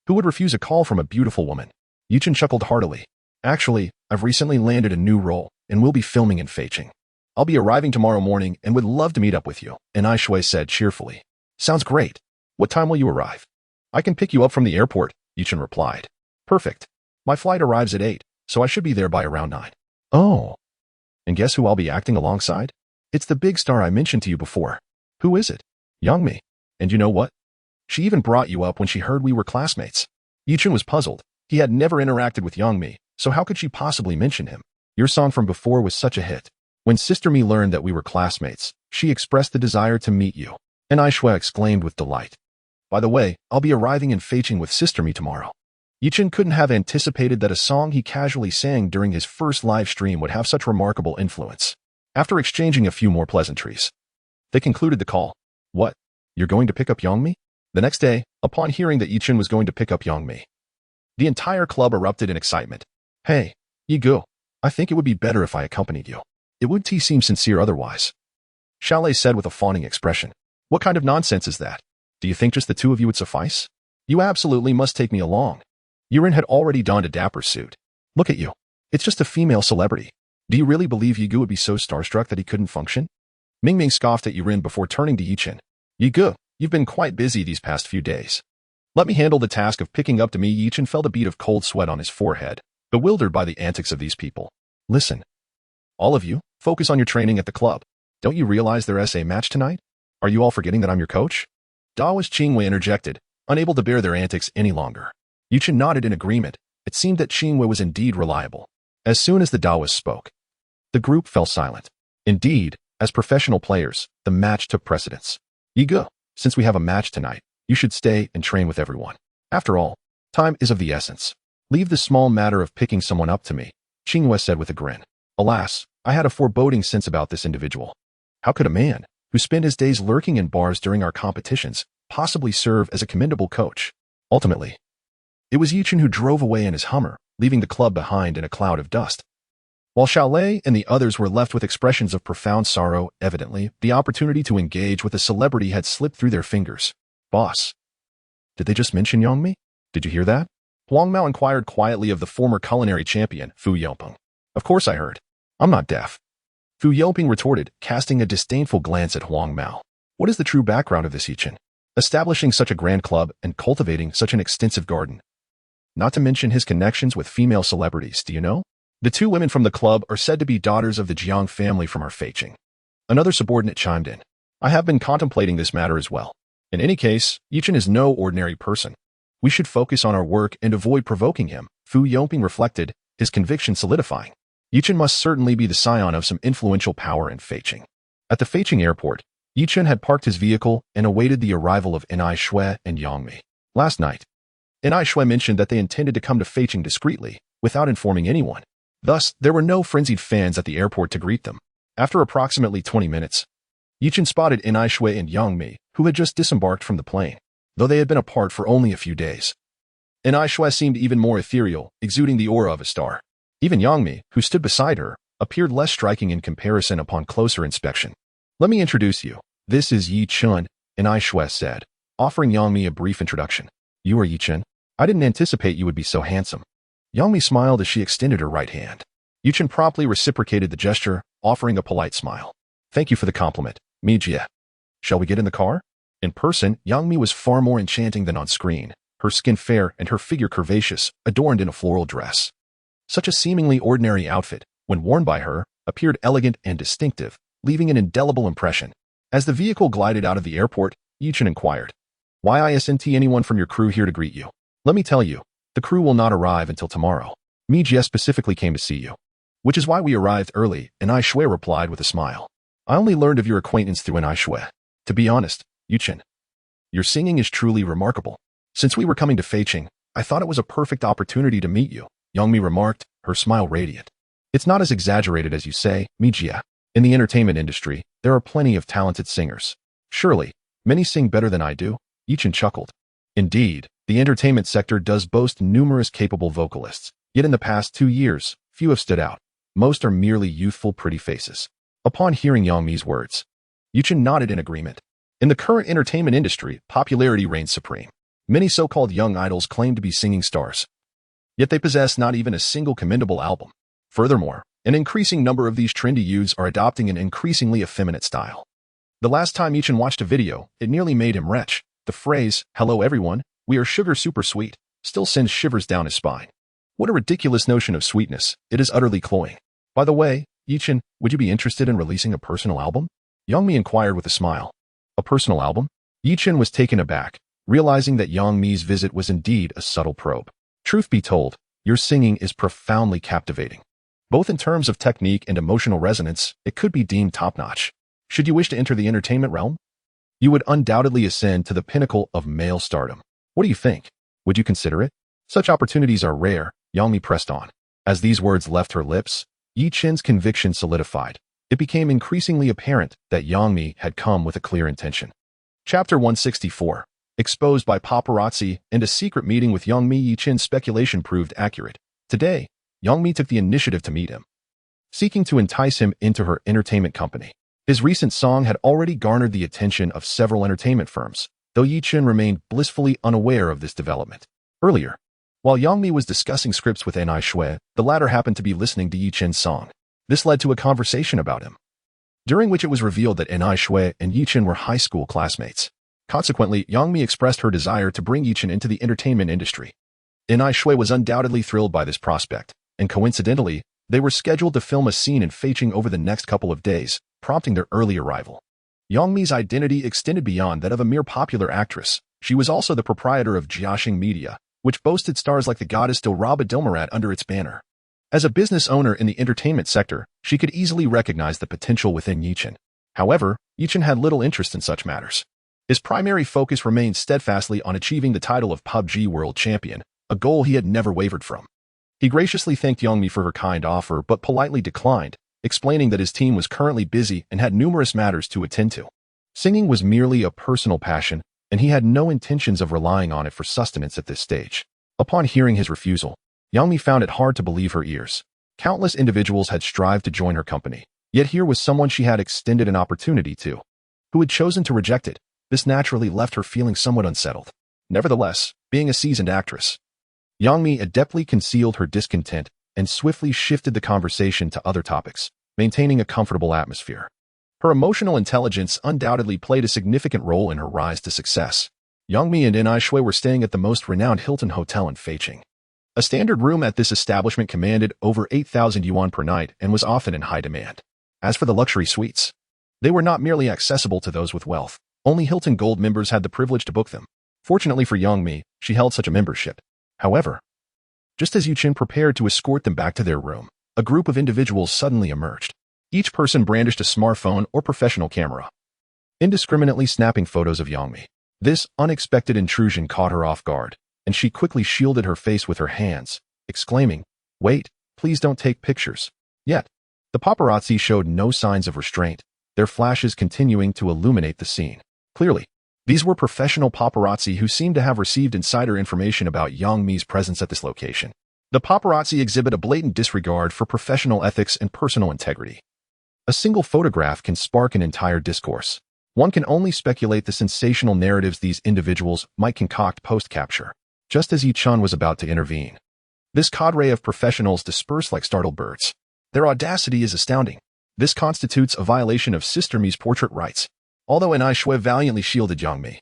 Who would refuse a call from a beautiful woman? Yuchen chuckled heartily. Actually, I've recently landed a new role and will be filming in Feiching. I'll be arriving tomorrow morning and would love to meet up with you, Enai Shui said cheerfully. Sounds great. What time will you arrive? I can pick you up from the airport, Yuchen replied. Perfect. My flight arrives at 8, so I should be there by around 9. Oh. And guess who I'll be acting alongside? It's the big star I mentioned to you before. Who is it? Yongmi. And you know what? She even brought you up when she heard we were classmates. Yichun was puzzled. He had never interacted with Yongmi, so how could she possibly mention him? Your song from before was such a hit. When Sister Mi learned that we were classmates, she expressed the desire to meet you. Enai Shui exclaimed with delight. By the way, I'll be arriving in Feiching with Sister Mi tomorrow. Yichun couldn't have anticipated that a song he casually sang during his first live stream would have such remarkable influence. After exchanging a few more pleasantries, they concluded the call. What? You're going to pick up Yongmi? The next day, upon hearing that Yichun was going to pick up Yongmi, the entire club erupted in excitement. Hey, Yigu, I think it would be better if I accompanied you. It would seem sincere otherwise. Xiaolei said with a fawning expression. What kind of nonsense is that? Do you think just the two of you would suffice? You absolutely must take me along. Yurin had already donned a dapper suit. Look at you. It's just a female celebrity. Do you really believe Yigu would be so starstruck that he couldn't function? Mingming scoffed at Yurin before turning to Yichen. Yigu, you've been quite busy these past few days. Let me handle the task of picking up to me. Yichen felt a bead of cold sweat on his forehead, bewildered by the antics of these people. Listen. All of you, focus on your training at the club. Don't you realize there's a match tonight? Are you all forgetting that I'm your coach? Daoist Qingwei interjected, unable to bear their antics any longer. Yuchen nodded in agreement. It seemed that Qingwei was indeed reliable. As soon as the Daoist spoke, the group fell silent. Indeed, as professional players, the match took precedence. Yigu, since we have a match tonight, you should stay and train with everyone. After all, time is of the essence. Leave the small matter of picking someone up to me, Qingwei said with a grin. Alas, I had a foreboding sense about this individual. How could a man, who spent his days lurking in bars during our competitions, possibly serve as a commendable coach? Ultimately, it was Yichun who drove away in his Hummer, leaving the club behind in a cloud of dust. While Xiaolei and the others were left with expressions of profound sorrow, evidently, the opportunity to engage with a celebrity had slipped through their fingers. Boss. Did they just mention Yongmi? Did you hear that? Huang Mao inquired quietly of the former culinary champion, Fu Yopeng. Of course I heard. I'm not deaf. Fu Yopeng retorted, casting a disdainful glance at Huang Mao. What is the true background of this Yichun? Establishing such a grand club and cultivating such an extensive garden. Not to mention his connections with female celebrities, do you know? The two women from the club are said to be daughters of the Jiang family from our Feiching. Another subordinate chimed in. I have been contemplating this matter as well. In any case, Yichun is no ordinary person. We should focus on our work and avoid provoking him, Fu Yopeng reflected, his conviction solidifying. Yichen must certainly be the scion of some influential power in Feiqing. At the Feiqing airport, Yichen had parked his vehicle and awaited the arrival of Enai Shui and Yang Mi. Last night, Enai Shui mentioned that they intended to come to Feiqing discreetly, without informing anyone. Thus, there were no frenzied fans at the airport to greet them. After approximately 20 minutes, Yichen spotted Enai Shui and Yang Mi, who had just disembarked from the plane, though they had been apart for only a few days. Enai Shui seemed even more ethereal, exuding the aura of a star. Even Yang Mi, who stood beside her, appeared less striking in comparison upon closer inspection. "Let me introduce you. This is Yi Chun," Enai Shui said, offering Yang Mi a brief introduction. "You are Yi Chun? I didn't anticipate you would be so handsome." Yang Mi smiled as she extended her right hand. Yi Chun promptly reciprocated the gesture, offering a polite smile. "Thank you for the compliment, Mi Jie. Shall we get in the car?" In person, Yang Mi was far more enchanting than on screen, her skin fair and her figure curvaceous, adorned in a floral dress. Such a seemingly ordinary outfit, when worn by her, appeared elegant and distinctive, leaving an indelible impression. As the vehicle glided out of the airport, Yi Chun inquired, "Why isn't anyone from your crew here to greet you?" "Let me tell you, the crew will not arrive until tomorrow. Mi Jie specifically came to see you." "Which is why we arrived early," Enai Shui replied with a smile. "I only learned of your acquaintance through Enai Shui. To be honest, Yi Chun, your singing is truly remarkable. Since we were coming to Feiqing, I thought it was a perfect opportunity to meet you," Yang Mi remarked, her smile radiant. "It's not as exaggerated as you say, Mi Jie. In the entertainment industry, there are plenty of talented singers. Surely, many sing better than I do," Yi Chun chuckled. "Indeed, the entertainment sector does boast numerous capable vocalists, yet in the past 2 years, few have stood out. Most are merely youthful pretty faces." Upon hearing Yang Mi's words, Yi Chun nodded in agreement. In the current entertainment industry, popularity reigns supreme. Many so-called young idols claim to be singing stars, yet they possess not even a single commendable album. Furthermore, an increasing number of these trendy youths are adopting an increasingly effeminate style. The last time Yi Chun watched a video, it nearly made him retch. The phrase, "Hello everyone, we are sugar super sweet," still sends shivers down his spine. What a ridiculous notion of sweetness. It is utterly cloying. "By the way, Yi Chun, would you be interested in releasing a personal album?" Yang Mi inquired with a smile. "A personal album?" Yi Chun was taken aback, realizing that Yang Mi's visit was indeed a subtle probe. "Truth be told, your singing is profoundly captivating. Both in terms of technique and emotional resonance, it could be deemed top-notch. Should you wish to enter the entertainment realm, you would undoubtedly ascend to the pinnacle of male stardom. What do you think? Would you consider it? Such opportunities are rare," Yang Mi pressed on. As these words left her lips, Yi Chun's conviction solidified. It became increasingly apparent that Yang Mi had come with a clear intention. Chapter 164. Exposed by paparazzi and a secret meeting with Yang Mi. Yi Chun's speculation proved accurate. Today, Yang Mi took the initiative to meet him, seeking to entice him into her entertainment company. His recent song had already garnered the attention of several entertainment firms, though Yi Chun remained blissfully unaware of this development. Earlier, while Yang Mi was discussing scripts with Enai Shui, the latter happened to be listening to Yi Chun's song. This led to a conversation about him, during which it was revealed that Enai Shui and Yi Chun were high school classmates. Consequently, Yang Mi expressed her desire to bring Yi Chun into the entertainment industry. Enai Shui was undoubtedly thrilled by this prospect, and coincidentally, they were scheduled to film a scene in Feiqing over the next couple of days, prompting their early arrival. Yang Mi's identity extended beyond that of a mere popular actress. She was also the proprietor of Jiaxing Media, which boasted stars like the goddess Dilraba Dilmurat under its banner. As a business owner in the entertainment sector, she could easily recognize the potential within Yi Chun. However, Yi Chun had little interest in such matters. His primary focus remained steadfastly on achieving the title of PUBG World Champion, a goal he had never wavered from. He graciously thanked Yang Mi for her kind offer but politely declined, explaining that his team was currently busy and had numerous matters to attend to. Singing was merely a personal passion, and he had no intentions of relying on it for sustenance at this stage. Upon hearing his refusal, Yang Mi found it hard to believe her ears. Countless individuals had strived to join her company, yet here was someone she had extended an opportunity to, who had chosen to reject it. This naturally left her feeling somewhat unsettled. Nevertheless, being a seasoned actress, Yang Mi adeptly concealed her discontent and swiftly shifted the conversation to other topics, maintaining a comfortable atmosphere. Her emotional intelligence undoubtedly played a significant role in her rise to success. Yang Mi and Enai Shui were staying at the most renowned Hilton Hotel in Feiqing. A standard room at this establishment commanded over 8,000 yuan per night and was often in high demand. As for the luxury suites, they were not merely accessible to those with wealth. Only Hilton Gold members had the privilege to book them. Fortunately for Yang Mi, she held such a membership. However, just as Yi Chun prepared to escort them back to their room, a group of individuals suddenly emerged. Each person brandished a smartphone or professional camera, indiscriminately snapping photos of Yangmi. This unexpected intrusion caught her off guard, and she quickly shielded her face with her hands, exclaiming, "Wait, please don't take pictures." Yet, the paparazzi showed no signs of restraint, their flashes continuing to illuminate the scene. Clearly, these were professional paparazzi who seemed to have received insider information about Yangmi's presence at this location. The paparazzi exhibit a blatant disregard for professional ethics and personal integrity. A single photograph can spark an entire discourse. One can only speculate the sensational narratives these individuals might concoct post-capture, just as Yi-chun was about to intervene. This cadre of professionals dispersed like startled birds. Their audacity is astounding. This constitutes a violation of Sister Mi's portrait rights. Although An Shui valiantly shielded Yangmi,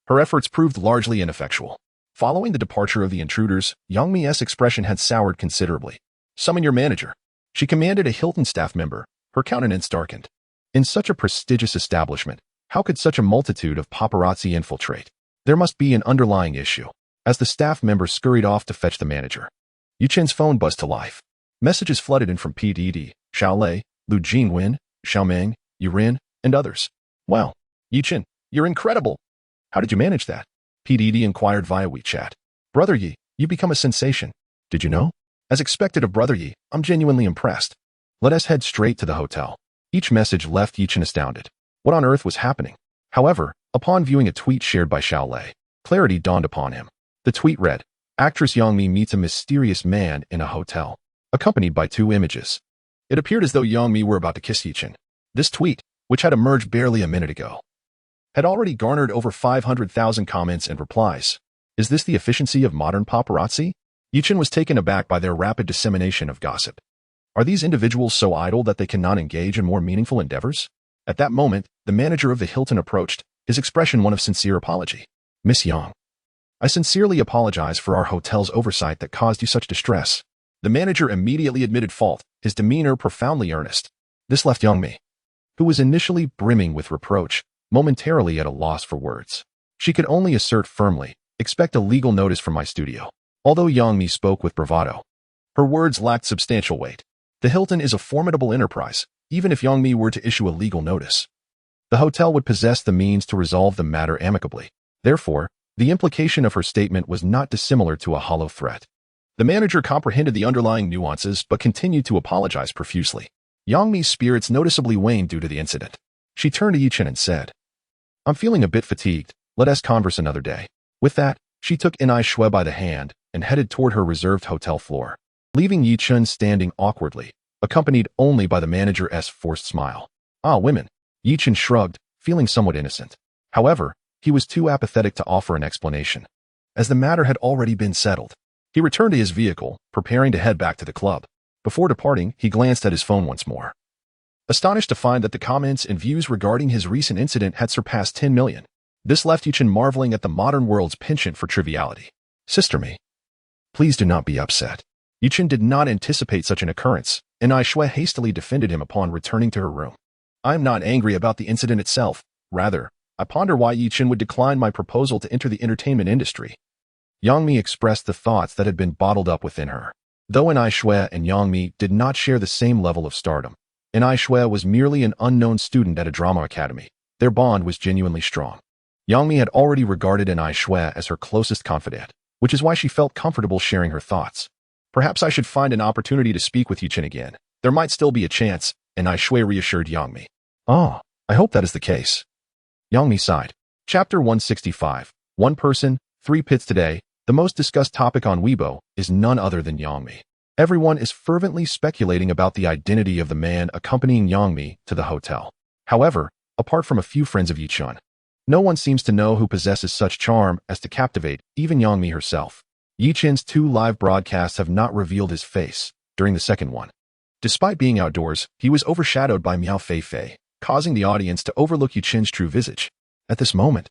her efforts proved largely ineffectual. Following the departure of the intruders, Yangmi's expression had soured considerably. "Summon your manager," she commanded a Hilton staff member, her countenance darkened. In such a prestigious establishment, how could such a multitude of paparazzi infiltrate? There must be an underlying issue. As the staff member scurried off to fetch the manager, Yu-chen's phone buzzed to life. Messages flooded in from PDD, Xiaolei, Lu Jingwen, Xiaoming, Yurin, and others. "Wow, Yi-chen, you're incredible. How did you manage that?" PDD inquired via WeChat. "Brother Yi, you become a sensation. Did you know?" "As expected of Brother Yi, I'm genuinely impressed. Let us head straight to the hotel." Each message left Yi-chen astounded. What on earth was happening? However, upon viewing a tweet shared by Xiaolei, clarity dawned upon him. The tweet read, "Actress Yangmi meets a mysterious man in a hotel," accompanied by 2 images. It appeared as though Yangmi were about to kiss Yi-chen. This tweet, which had emerged barely a minute ago, had already garnered over 500,000 comments and replies. Is this the efficiency of modern paparazzi? Yi-chen was taken aback by their rapid dissemination of gossip. Are these individuals so idle that they cannot engage in more meaningful endeavors? At that moment, the manager of the Hilton approached, his expression one of sincere apology. "Miss Yang, I sincerely apologize for our hotel's oversight that caused you such distress." The manager immediately admitted fault, his demeanor profoundly earnest. This left Yangmi, who was initially brimming with reproach, momentarily at a loss for words. She could only assert firmly, "Expect a legal notice from my studio." Although Yangmi spoke with bravado, her words lacked substantial weight. The Hilton is a formidable enterprise. Even if Yangmi were to issue a legal notice, the hotel would possess the means to resolve the matter amicably. Therefore, the implication of her statement was not dissimilar to a hollow threat. The manager comprehended the underlying nuances but continued to apologize profusely. Yangmi's spirits noticeably waned due to the incident. She turned to Yi-chen and said, "I'm feeling a bit fatigued. Let us converse another day." With that, she took An Shui by the hand and headed toward her reserved hotel floor, leaving Yi-chen standing awkwardly, accompanied only by the manager's forced smile. "Ah, women." Yi-chen shrugged, feeling somewhat innocent. However, he was too apathetic to offer an explanation, as the matter had already been settled. He returned to his vehicle, preparing to head back to the club. Before departing, he glanced at his phone once more, astonished to find that the comments and views regarding his recent incident had surpassed 10 million. This left Yi-chen marveling at the modern world's penchant for triviality. "Sister Mi, please do not be upset." Yi-chen did not anticipate such an occurrence, and An Shui hastily defended him upon returning to her room. "I am not angry about the incident itself. Rather, I ponder why Yi-chen would decline my proposal to enter the entertainment industry." Yangmi expressed the thoughts that had been bottled up within her. Though An Shui and Yangmi did not share the same level of stardom, An Shui was merely an unknown student at a drama academy. Their bond was genuinely strong. Yangmi had already regarded An Shui as her closest confidant, which is why she felt comfortable sharing her thoughts. "Perhaps I should find an opportunity to speak with Yi-chen again. There might still be a chance," An Shui reassured Yangmi. "Ah, I hope that is the case." Yangmi sighed. Chapter 165. One person, 3 pits today. The most discussed topic on Weibo is none other than Yangmi. Everyone is fervently speculating about the identity of the man accompanying Yangmi to the hotel. However, apart from a few friends of Yi-chen, no one seems to know who possesses such charm as to captivate even Yangmi herself. Yi-chen's 2 live broadcasts have not revealed his face during the second one. Despite being outdoors, he was overshadowed by Miao Fei, causing the audience to overlook Yi-chen's true visage. At this moment,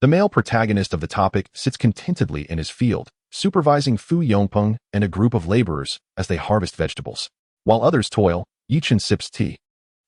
the male protagonist of the topic sits contentedly in his field, supervising Fu Yongpeng and a group of laborers as they harvest vegetables. While others toil, Yi-chen sips tea,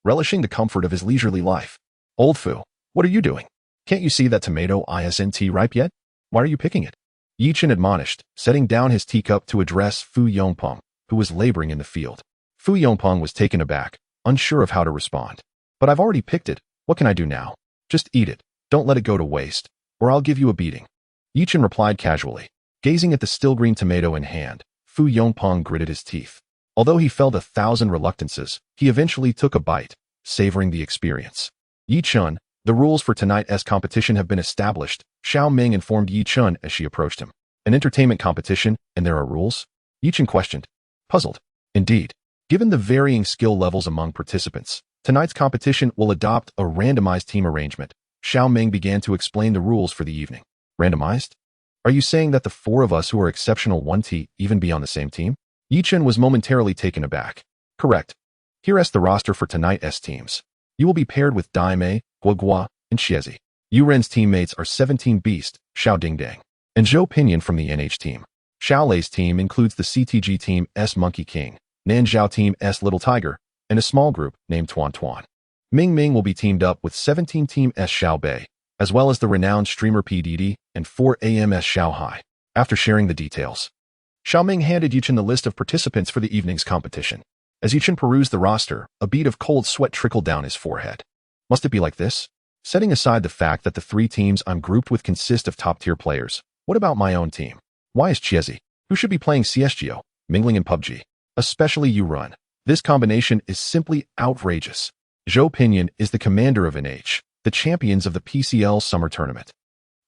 relishing the comfort of his leisurely life. "Old Fu, what are you doing? Can't you see that tomato isn't ripe yet? Why are you picking it?" Yi-chen admonished, setting down his teacup to address Fu Yongpeng, who was laboring in the field. Fu Yongpeng was taken aback, unsure of how to respond. But I've already picked it. What can I do now? Just eat it. Don't let it go to waste, or I'll give you a beating. Yichen replied casually. Gazing at the still green tomato in hand, Fu Yongpeng gritted his teeth. Although he felt 1,000 reluctances, he eventually took a bite, savoring the experience. Yichen, the rules for tonight's competition have been established, Xiao Ming informed Yichen as she approached him. An entertainment competition, and there are rules? Yichen questioned. Puzzled. Indeed. Given the varying skill levels among participants, tonight's competition will adopt a randomized team arrangement. Xiao Ming began to explain the rules for the evening. Randomized? Are you saying that the four of us who are exceptional won't even be on the same team? Yichen was momentarily taken aback. Correct. Here is the roster for tonight's teams. You will be paired with Daimei, Guogua, and Xiezi. Yuren's teammates are 17 Beast, Xiao Dingdang, and Zhou Pinyin from the NH team. Xiao Lei's team includes the CTG team S Monkey King, Nanzhao team S Little Tiger, and a small group named Tuan Tuan. Ming Ming will be teamed up with 17 team S Xiao Bei, as well as the renowned streamer PDD and 4AM S Xiao Hai. After sharing the details, Xiao Ming handed Yichen the list of participants for the evening's competition. As Yichen perused the roster, a bead of cold sweat trickled down his forehead. Must it be like this? Setting aside the fact that the three teams I'm grouped with consist of top-tier players, what about my own team? Why is Xiezi, who should be playing CSGO, mingling in PUBG? Especially Yuren. This combination is simply outrageous. Zhou Pinyin is the commander of NH, the champions of the PCL Summer Tournament.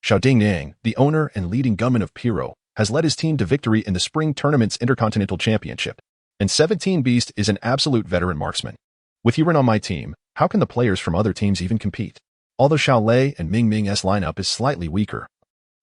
Xiao Dingdang, the owner and leading gunman of Pyro, has led his team to victory in the Spring Tournament's Intercontinental Championship. And 17 Beast is an absolute veteran marksman. With Yuren on my team, how can the players from other teams even compete? Although Xiao Lei and Ming Ming's lineup is slightly weaker,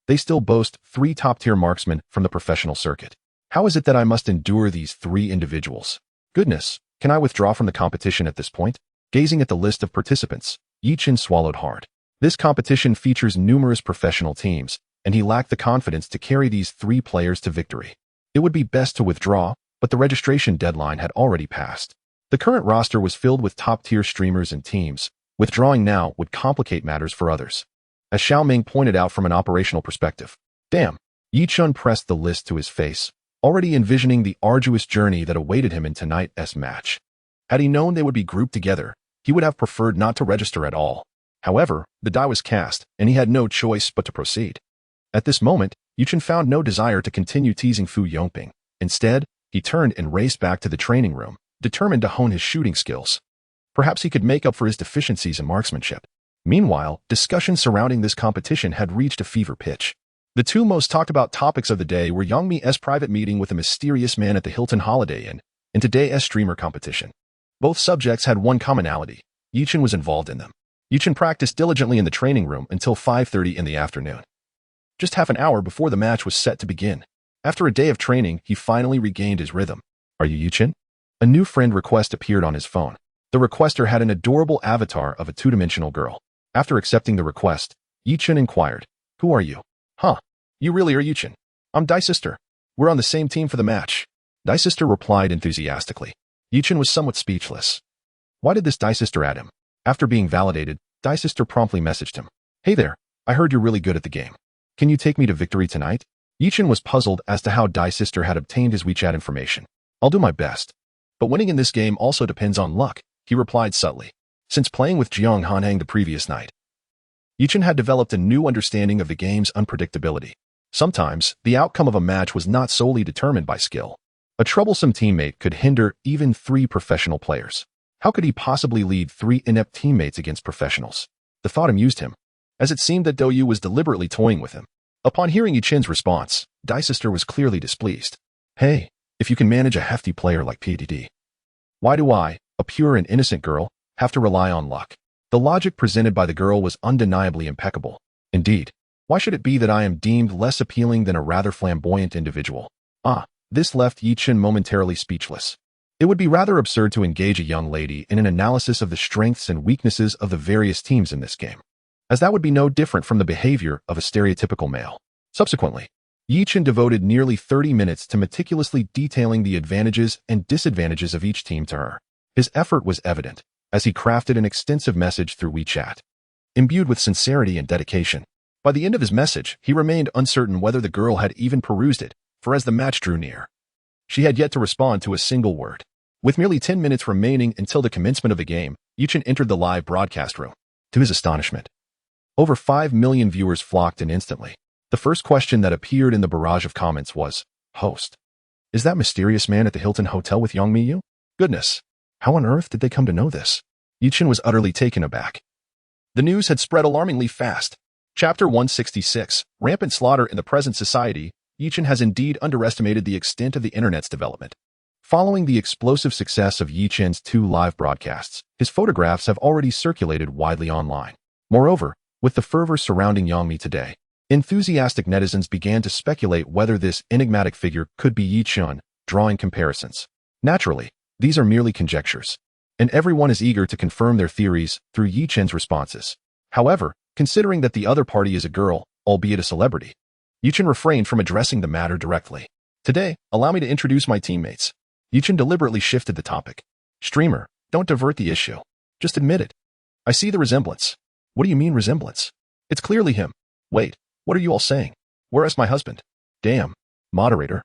they still boast 3 top-tier marksmen from the professional circuit. How is it that I must endure these 3 individuals? Goodness, can I withdraw from the competition at this point? Gazing at the list of participants, Yichen swallowed hard. This competition features numerous professional teams, and he lacked the confidence to carry these 3 players to victory. It would be best to withdraw, but the registration deadline had already passed. The current roster was filled with top-tier streamers and teams. Withdrawing now would complicate matters for others. As Xiao Ming pointed out from an operational perspective. Damn. Yichen pressed the list to his face, already envisioning the arduous journey that awaited him in tonight's match. Had he known they would be grouped together, he would have preferred not to register at all. However, the die was cast, and he had no choice but to proceed. At this moment, Yichen found no desire to continue teasing Fu Yongping. Instead, he turned and raced back to the training room, determined to hone his shooting skills. Perhaps he could make up for his deficiencies in marksmanship. Meanwhile, discussions surrounding this competition had reached a fever pitch. The 2 most talked about topics of the day were Yongmi's private meeting with a mysterious man at the Hilton Holiday Inn, and today's streamer competition. Both subjects had one commonality. Yichen was involved in them. Yichen practiced diligently in the training room until 5:30 in the afternoon. Just half an hour before the match was set to begin. After a day of training, he finally regained his rhythm. Are you Yichen? A new friend request appeared on his phone. The requester had an adorable avatar of a 2-dimensional girl. After accepting the request, Yichen inquired, Who are you? Huh, you really are Yichen. I'm Dai Sister. We're on the same team for the match. Dai Sister replied enthusiastically. Yichen was somewhat speechless. Why did this Dai Sister add him? After being validated, Dai Sister promptly messaged him. Hey there, I heard you're really good at the game. Can you take me to victory tonight? Yichen was puzzled as to how Dai Sister had obtained his WeChat information. I'll do my best. But winning in this game also depends on luck, he replied subtly. Since playing with Jiang Hanhang the previous night, Yichen had developed a new understanding of the game's unpredictability. Sometimes, the outcome of a match was not solely determined by skill. A troublesome teammate could hinder even 3 professional players. How could he possibly lead 3 inept teammates against professionals? The thought amused him, as it seemed that Douyu was deliberately toying with him. Upon hearing Yichen's response, Dai Sister was clearly displeased. Hey, if you can manage a hefty player like PDD, why do I, a pure and innocent girl, have to rely on luck? The logic presented by the girl was undeniably impeccable. Indeed, why should it be that I am deemed less appealing than a rather flamboyant individual? This left Yichen momentarily speechless. It would be rather absurd to engage a young lady in an analysis of the strengths and weaknesses of the various teams in this game, as that would be no different from the behavior of a stereotypical male. Subsequently, Yichen devoted nearly 30 minutes to meticulously detailing the advantages and disadvantages of each team to her. His effort was evident, as he crafted an extensive message through WeChat, imbued with sincerity and dedication. By the end of his message, he remained uncertain whether the girl had even perused it, for as the match drew near, she had yet to respond to a single word. With merely 10 minutes remaining until the commencement of the game, Yichen entered the live broadcast room. To his astonishment, over 5 million viewers flocked in instantly. The first question that appeared in the barrage of comments was, "Host, is that mysterious man at the Hilton Hotel with Yongmiyu? Goodness, how on earth did they come to know this?" Yichen was utterly taken aback. The news had spread alarmingly fast. Chapter 166, Rampant Slaughter in the Present Society. Yichen has indeed underestimated the extent of the internet's development. Following the explosive success of Yichen's 2 live broadcasts, his photographs have already circulated widely online. Moreover, with the fervor surrounding Yongmi today, enthusiastic netizens began to speculate whether this enigmatic figure could be Yichen, drawing comparisons. Naturally, these are merely conjectures, and everyone is eager to confirm their theories through Yichen's responses. However, considering that the other party is a girl, albeit a celebrity, Yichen refrained from addressing the matter directly. "Today, allow me to introduce my teammates." Yichen deliberately shifted the topic. "Streamer, don't divert the issue. Just admit it. I see the resemblance." "What do you mean resemblance? It's clearly him." "Wait, what are you all saying? Where is my husband?" "Damn. Moderator.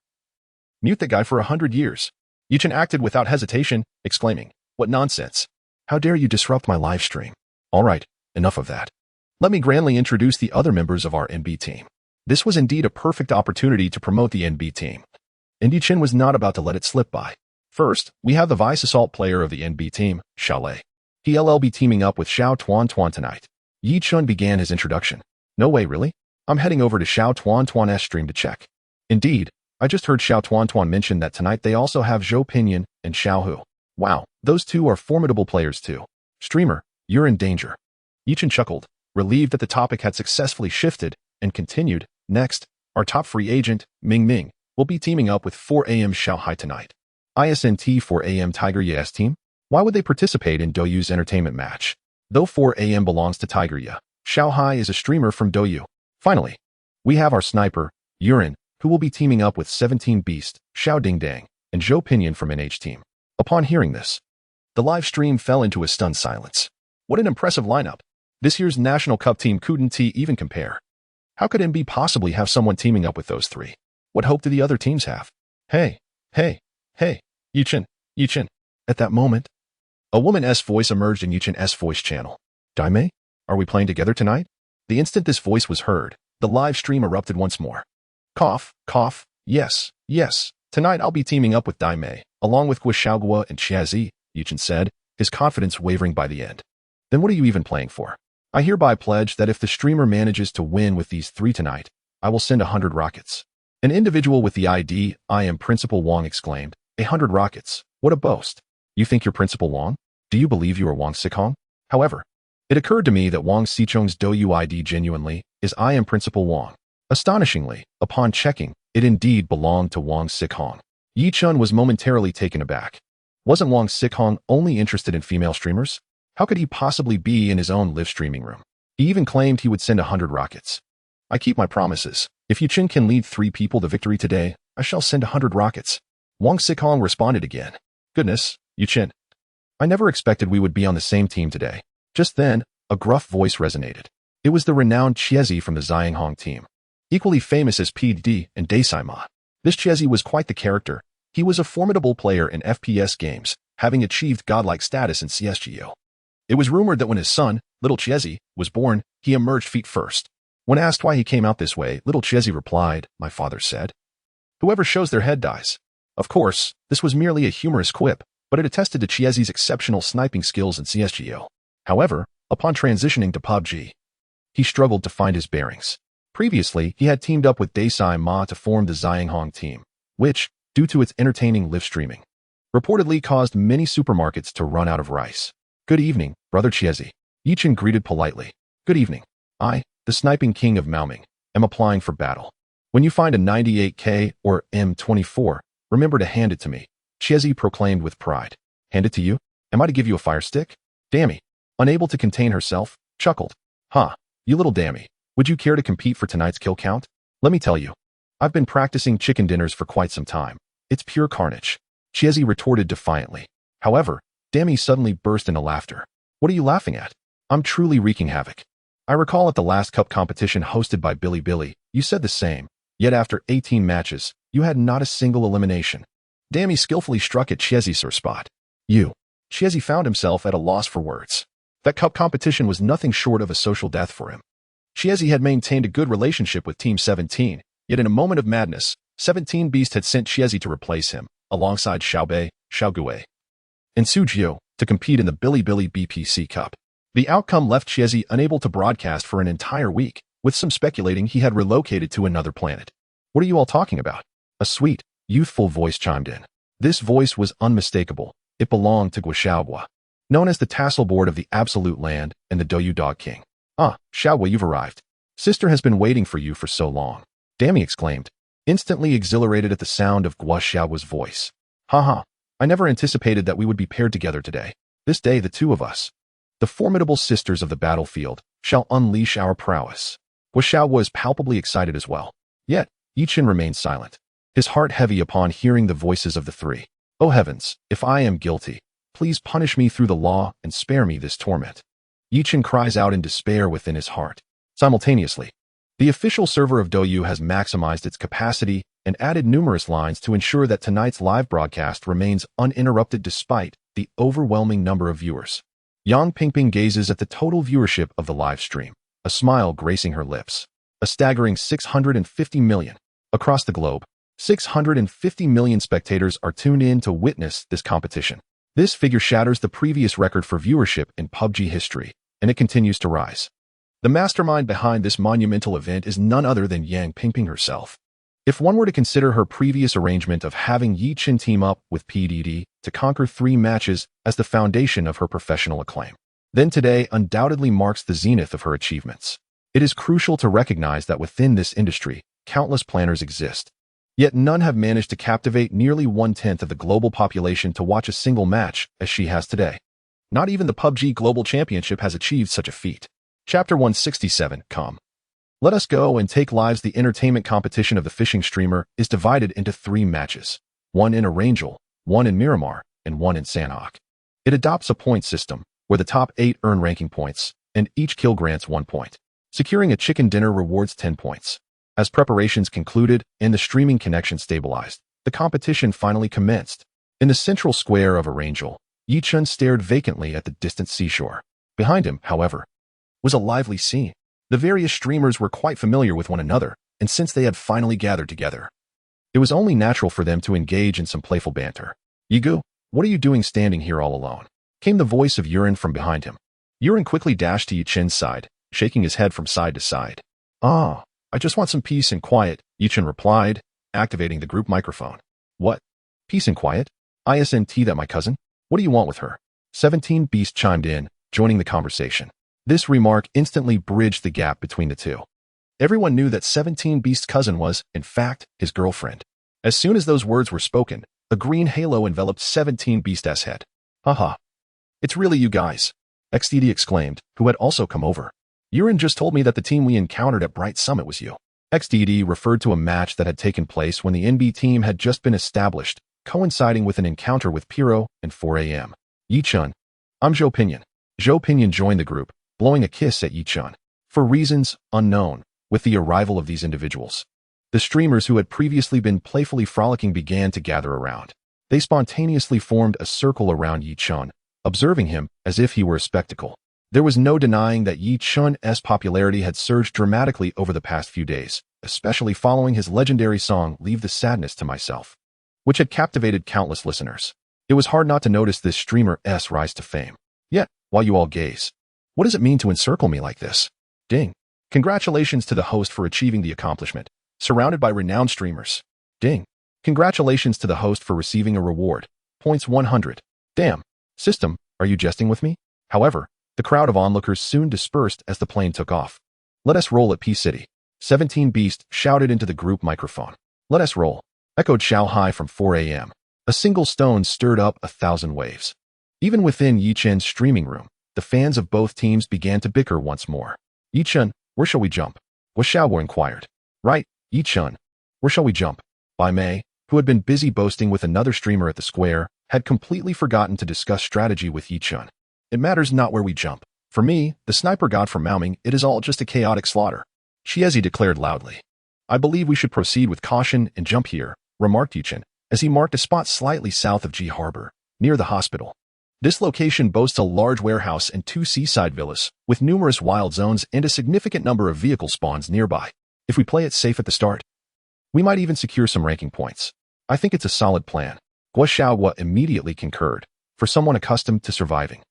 Mute that guy for 100 years. Yichen acted without hesitation, exclaiming, "What nonsense. How dare you disrupt my live stream?" "All right, enough of that. Let me grandly introduce the other members of our NB team." This was indeed a perfect opportunity to promote the NB team, and Yichen was not about to let it slip by. First, we have the Vice Assault player of the NB team, Xiao Lei. He'll be teaming up with Xiao Tuan tonight. Yichen began his introduction. "No way, really? I'm heading over to Xiao Tuan's stream to check." "Indeed, I just heard Xiao Tuan mention that tonight they also have Zhou Pinyin and Xiao Hu. Wow, those two are formidable players too. Streamer, you're in danger." Yichen chuckled, relieved that the topic had successfully shifted, and continued, "Next, our top free agent, Ming Ming, will be teaming up with 4AM Xiaohai tonight. ISNT 4AM Tiger Ye's team? Why would they participate in Douyu's entertainment match? Though 4AM belongs to Tiger Ye, Xiaohai is a streamer from Douyu. Finally, we have our sniper, Yurin, who will be teaming up with 17 Beast, Xiao Dingdang, and Zhou Pinyin from NH team." Upon hearing this, the live stream fell into a stunned silence. What an impressive lineup. This year's National Cup team couldn't even compare. How could MB possibly have someone teaming up with those three? What hope do the other teams have? Hey, Yichen. At that moment, a woman's voice emerged in Yichen's voice channel. "Daimei, are we playing together tonight?" The instant this voice was heard, the live stream erupted once more. Cough, yes. Tonight I'll be teaming up with Daimei, along with Gui Xiaoguo and Chiazi, Yichen said, his confidence wavering by the end. "Then what are you even playing for? I hereby pledge that if the streamer manages to win with these three tonight, I will send 100 rockets." An individual with the ID, "I am Principal Wang," exclaimed, 100 rockets. What a boast. You think you're Principal Wang? Do you believe you are Wang Sicong? However, it occurred to me that Wang Sichong's Douyu ID genuinely is "I am Principal Wang." Astonishingly, upon checking, it indeed belonged to Wang Sicong. Yichen was momentarily taken aback. Wasn't Wang Sicong only interested in female streamers? How could he possibly be in his own live streaming room? He even claimed he would send 100 rockets. "I keep my promises. If Yichen can lead 3 people to victory today, I shall send 100 rockets." Wang Sicong responded again. "Goodness, Yichen. I never expected we would be on the same team today." Just then, a gruff voice resonated. It was the renowned Chiezi from the Zhang team, equally famous as PD and Daisai. This Chiezi was quite the character. He was a formidable player in FPS games, having achieved godlike status in CSGO. It was rumored that when his son, little Chiezi, was born, he emerged feet first. When asked why he came out this way, little Chiezi replied, "My father said, whoever shows their head dies." Of course, this was merely a humorous quip, but it attested to Chiezi's exceptional sniping skills in CSGO. However, upon transitioning to PUBG, he struggled to find his bearings. Previously, he had teamed up with Daisai Ma to form the Zhang team, which, due to its entertaining live streaming, reportedly caused many supermarkets to run out of rice. "Good evening, Brother Chiezi." Yichen greeted politely. "Good evening. I, the sniping king of Maoming, am applying for battle. When you find a 98K or M24, remember to hand it to me," Chiezi proclaimed with pride. "Hand it to you? Am I to give you a fire stick?" Dammy, unable to contain herself, chuckled. "Huh, you little Dammy, would you care to compete for tonight's kill count? Let me tell you, I've been practicing chicken dinners for quite some time. It's pure carnage," Chiezi retorted defiantly. However, Dammy suddenly burst into laughter. "What are you laughing at? I'm truly wreaking havoc. I recall at the last cup competition hosted by Billy, you said the same, yet after 18 matches, you had not a single elimination. Dammy skillfully struck at Chiesi's sore spot. You. Chiesi found himself at a loss for words. That cup competition was nothing short of a social death for him. Chiesi had maintained a good relationship with Team 17, yet in a moment of madness, 17 Beast had sent Chiesi to replace him, alongside Xiaobei, Xiaogui, and Sujiu, to compete in the Bilibili BPC Cup. The outcome left Chiesi unable to broadcast for an entire week, with some speculating he had relocated to another planet. What are you all talking about? A sweet, youthful voice chimed in. This voice was unmistakable. It belonged to Guo, known as the tassel board of the Absolute Land and the Douyu Dog King. Ah, Xiaogui, you've arrived. Sister has been waiting for you for so long. Dammy exclaimed, instantly exhilarated at the sound of Guo Xiaogui's voice. Haha, I never anticipated that we would be paired together today. This day the two of us, the formidable sisters of the battlefield, shall unleash our prowess. Guo Xiao was palpably excited as well. Yet, Yichen remained silent, his heart heavy upon hearing the voices of the three. Oh heavens, if I am guilty, please punish me through the law and spare me this torment. Yichen cries out in despair within his heart. Simultaneously, the official server of Douyu has maximized its capacity and added numerous lines to ensure that tonight's live broadcast remains uninterrupted despite the overwhelming number of viewers. Yang Pingping gazes at the total viewership of the live stream, a smile gracing her lips. A staggering 650 million. Across the globe, 650 million spectators are tuned in to witness this competition. This figure shatters the previous record for viewership in PUBG history, and it continues to rise. The mastermind behind this monumental event is none other than Yang Pingping herself. If one were to consider her previous arrangement of having Yichen team up with PDD to conquer 3 matches as the foundation of her professional acclaim, then today undoubtedly marks the zenith of her achievements. It is crucial to recognize that within this industry, countless planners exist. Yet none have managed to captivate nearly 1/10 of the global population to watch a single match as she has today. Not even the PUBG Global Championship has achieved such a feat. Chapter 167, Let us go and take lives. The entertainment competition of the fishing streamer is divided into 3 matches, one in Arangel, one in Miramar, and one in Sanhok. It adopts a point system, where the top 8 earn ranking points, and each kill grants 1 point. Securing a chicken dinner rewards 10 points. As preparations concluded and the streaming connection stabilized, the competition finally commenced. In the central square of Arangel, Yichen stared vacantly at the distant seashore. Behind him, however, was a lively scene. The various streamers were quite familiar with one another, and since they had finally gathered together, it was only natural for them to engage in some playful banter. Yigu, what are you doing standing here all alone? Came the voice of Yurin from behind him. Yurin quickly dashed to Yichen's side, shaking his head from side to side. Ah, I just want some peace and quiet, Yichen replied, activating the group microphone. What? Peace and quiet? ISNT, that my cousin? What do you want with her? 17 Beast chimed in, joining the conversation. This remark instantly bridged the gap between the two. Everyone knew that 17 Beast's cousin was, in fact, his girlfriend. As soon as those words were spoken, a green halo enveloped 17 Beast's head. Haha. It's really you guys, XDD exclaimed, who had also come over. Yurin just told me that the team we encountered at Bright Summit was you. XDD referred to a match that had taken place when the NB team had just been established, coinciding with an encounter with Pyro and 4 a.m. Yichun. I'm Zhou Pinyin. Zhou Pinyin joined the group, blowing a kiss at Yichun. For reasons unknown, with the arrival of these individuals, the streamers who had previously been playfully frolicking began to gather around. They spontaneously formed a circle around Yichun, observing him as if he were a spectacle. There was no denying that Yichun's popularity had surged dramatically over the past few days, especially following his legendary song Leave the Sadness to Myself, which had captivated countless listeners. It was hard not to notice this streamer's rise to fame. Yet, while you all gaze, what does it mean to encircle me like this? Ding. Congratulations to the host for achieving the accomplishment. Surrounded by renowned streamers. Ding. Congratulations to the host for receiving a reward. Points 100. Damn. System, are you jesting with me? However, the crowd of onlookers soon dispersed as the plane took off. Let us roll at P-City. 17 Beast shouted into the group microphone. Let us roll. Echoed Shanghai from 4 a.m. A single stone stirred up 1,000 waves. Even within Yichen's streaming room, the fans of both teams began to bicker once more. Yichen, where shall we jump? Guo Xiaoguo inquired. Right, Yichen. Where shall we jump? Bai Mei, who had been busy boasting with another streamer at the square, had completely forgotten to discuss strategy with Yichen. It matters not where we jump. For me, the sniper god from Maoming, it is all just a chaotic slaughter. Chiesi declared loudly. I believe we should proceed with caution and jump here, remarked Yichen, as he marked a spot slightly south of G Harbor, near the hospital. This location boasts a large warehouse and 2 seaside villas, with numerous wild zones and a significant number of vehicle spawns nearby. If we play it safe at the start, we might even secure some ranking points. I think it's a solid plan. Guo Xiaohua immediately concurred. For someone accustomed to surviving,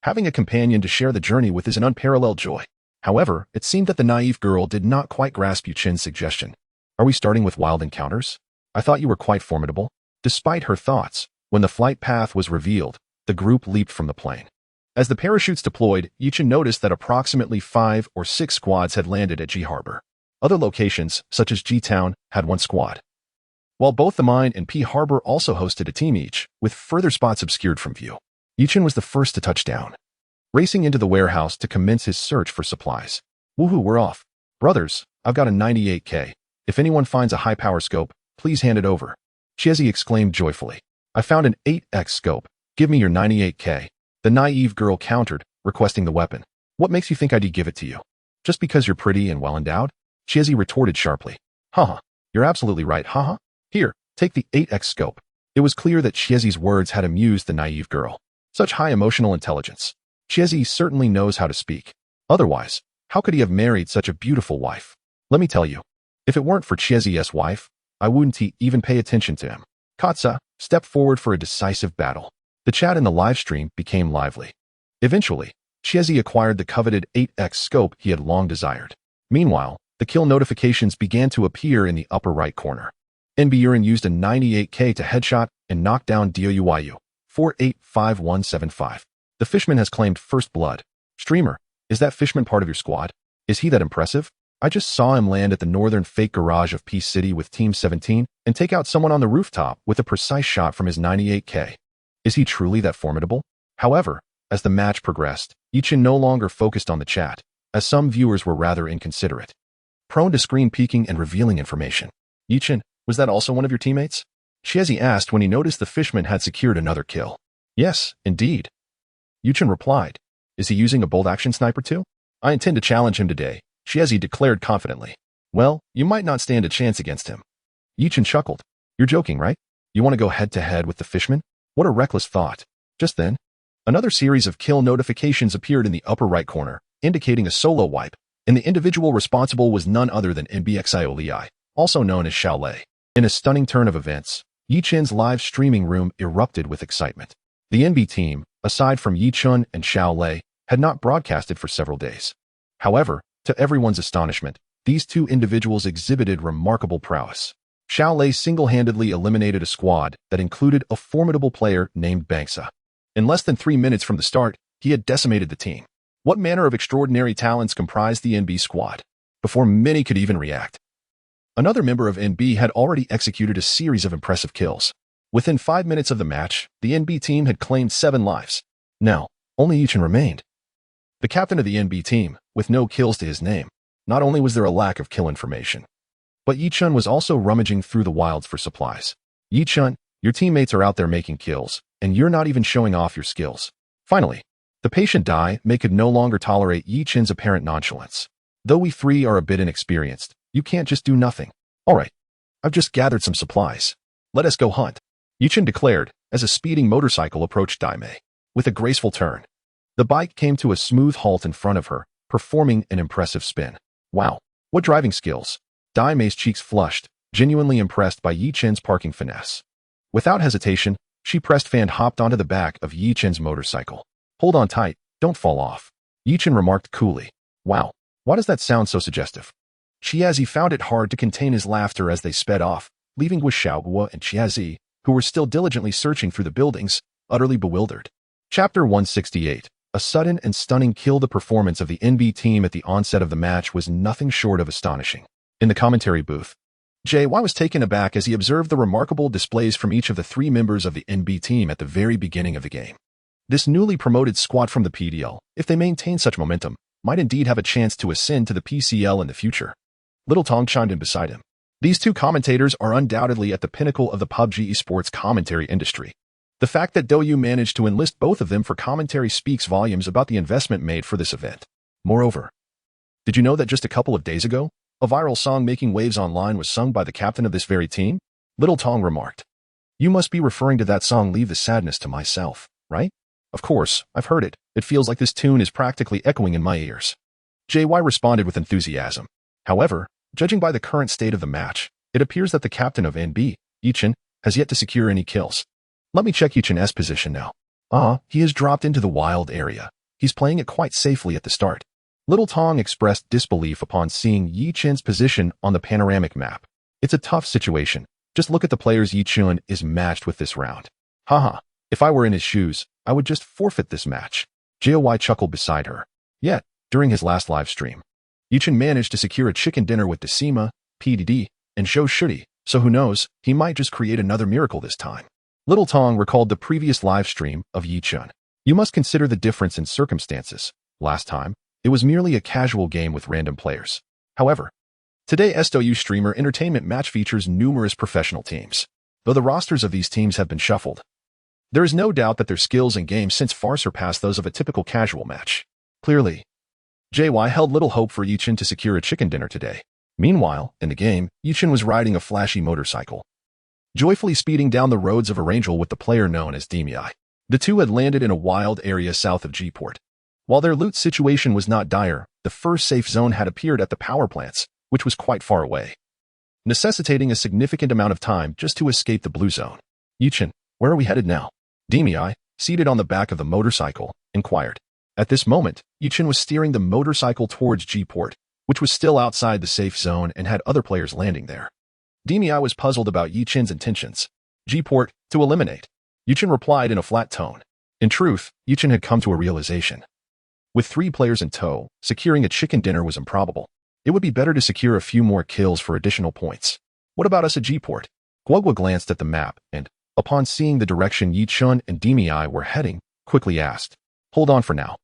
having a companion to share the journey with is an unparalleled joy. However, it seemed that the naive girl did not quite grasp Yu Qin's suggestion. Are we starting with wild encounters? I thought you were quite formidable. Despite her thoughts, when the flight path was revealed, the group leaped from the plane. As the parachutes deployed, Yu Qin noticed that approximately 5 or 6 squads had landed at G Harbor. Other locations, such as G Town, had 1 squad, while both the Mine and P Harbor also hosted a team each, with further spots obscured from view. Yu Qin was the first to touch down, racing into the warehouse to commence his search for supplies. Woohoo, we're off. Brothers, I've got a 98K. If anyone finds a high-power scope, please hand it over. Chiezi exclaimed joyfully. I found an 8x scope. Give me your 98K. The naive girl countered, requesting the weapon. What makes you think I'd give it to you? Just because you're pretty and well-endowed? Chiezi retorted sharply. Haha, you're absolutely right, haha. Here, take the 8x scope. It was clear that Chiezi's words had amused the naive girl. Such high emotional intelligence. Chiezi certainly knows how to speak. Otherwise, how could he have married such a beautiful wife? Let me tell you, if it weren't for Chiezi's wife, I wouldn't even pay attention to him. Katsa stepped forward for a decisive battle. The chat in the live stream became lively. Eventually, Chiezi acquired the coveted 8x scope he had long desired. Meanwhile, the kill notifications began to appear in the upper right corner. NB Urin used a 98K to headshot and knock down Douyou 485175. The fishman has claimed first blood. Streamer, is that fishman part of your squad? Is he that impressive? I just saw him land at the northern fake garage of Peace City with Team 17 and take out someone on the rooftop with a precise shot from his 98K. Is he truly that formidable? However, as the match progressed, Yu Qin no longer focused on the chat, as some viewers were rather inconsiderate, prone to screen peeking and revealing information. Yu Qin, was that also one of your teammates? Chiezi asked when he noticed the fishman had secured another kill. Yes, indeed. Yu Qin replied. Is he using a bolt-action sniper too? I intend to challenge him today, Chiezi declared confidently. Well, you might not stand a chance against him. Yu Qin chuckled. You're joking, right? You want to go head-to-head with the fishman? What a reckless thought. Just then, another series of kill notifications appeared in the upper right corner, indicating a solo wipe, and the individual responsible was none other than NBXIOLEI, also known as Xiao Lei. In a stunning turn of events, Yu Qin's live streaming room erupted with excitement. The NB team, aside from Yu Qin and Xiao Lei, had not broadcasted for several days. However, to everyone's astonishment, these 2 individuals exhibited remarkable prowess. Xiao Lei single-handedly eliminated a squad that included a formidable player named Bangsa. In less than 3 minutes from the start, he had decimated the team. What manner of extraordinary talents comprised the NB squad? Before many could even react, another member of NB had already executed a series of impressive kills. Within 5 minutes of the match, the NB team had claimed 7 lives. Now, only Yu Qin remained, the captain of the NB team, with no kills to his name. Not only was there a lack of kill information, but Yu Qin was also rummaging through the wilds for supplies. Yu Qin, your teammates are out there making kills, and you're not even showing off your skills. Finally, the patient Dai Mei could no longer tolerate Yu Qin's apparent nonchalance. Though we 3 are a bit inexperienced, you can't just do nothing. All right, I've just gathered some supplies. Let us go hunt, Yu Qin declared as a speeding motorcycle approached Dai Mei. With a graceful turn, the bike came to a smooth halt in front of her, performing an impressive spin. Wow, what driving skills! Dai Mei's cheeks flushed, genuinely impressed by Yu Qin's parking finesse. Without hesitation, she pressed fan hopped onto the back of Yu Qin's motorcycle. Hold on tight, don't fall off, Yu Qin remarked coolly. Wow, why does that sound so suggestive? Chiezi found it hard to contain his laughter as they sped off, leaving Guo Xiaohua and Chiezi, who were still diligently searching through the buildings, utterly bewildered. Chapter 168. A sudden and stunning kill. The performance of the NB team at the onset of the match was nothing short of astonishing. In the commentary booth, JY was taken aback as he observed the remarkable displays from each of the 3 members of the NB team at the very beginning of the game. This newly promoted squad from the PDL, if they maintain such momentum, might indeed have a chance to ascend to the PCL in the future. Little Tong chimed in beside him. These 2 commentators are undoubtedly at the pinnacle of the PUBG esports commentary industry. The fact that Douyou managed to enlist both of them for commentary speaks volumes about the investment made for this event. Moreover, did you know that just a couple of days ago, a viral song making waves online was sung by the captain of this very team? Little Tong remarked. You must be referring to that song Leave the Sadness to Myself, right? Of course, I've heard it. It feels like this tune is practically echoing in my ears. JY responded with enthusiasm. However, judging by the current state of the match, it appears that the captain of NB, Yichin, has yet to secure any kills. Let me check Yichin's position now. He has dropped into the wild area. He's playing it quite safely at the start. Little Tong expressed disbelief upon seeing Yichin's position on the panoramic map. It's a tough situation. Just look at the players Yichin is matched with this round. Haha, if I were in his shoes, I would just forfeit this match. JOY chuckled beside her. Yet, during his last live stream, Yichin managed to secure a chicken dinner with Decima, PDD, and Shou Shuri, so who knows, he might just create another miracle this time. Little Tong recalled the previous live stream of Yichin. You must consider the difference in circumstances. Last time, it was merely a casual game with random players. However, today SW Streamer Entertainment match features numerous professional teams. Though the rosters of these teams have been shuffled, there is no doubt that their skills and game sense far surpass those of a typical casual match. Clearly, JY held little hope for Yichin to secure a chicken dinner today. Meanwhile, in the game, Yichin was riding a flashy motorcycle, joyfully speeding down the roads of Arangel with the player known as Demi. The two had landed in a wild area south of G-Port. While their loot situation was not dire, the first safe zone had appeared at the power plants, which was quite far away, necessitating a significant amount of time just to escape the blue zone. Yichin, where are we headed now? Demi, seated on the back of the motorcycle, inquired. At this moment, Yichin was steering the motorcycle towards G-Port, which was still outside the safe zone and had other players landing there. Demi was puzzled about Yichin's intentions. G-Port, to eliminate. Yichin replied in a flat tone. In truth, Yichin had come to a realization. With 3 players in tow, securing a chicken dinner was improbable. It would be better to secure a few more kills for additional points. What about us at G-Port? Guogua glanced at the map and, upon seeing the direction Yichin and Demi were heading, quickly asked, Hold on for now.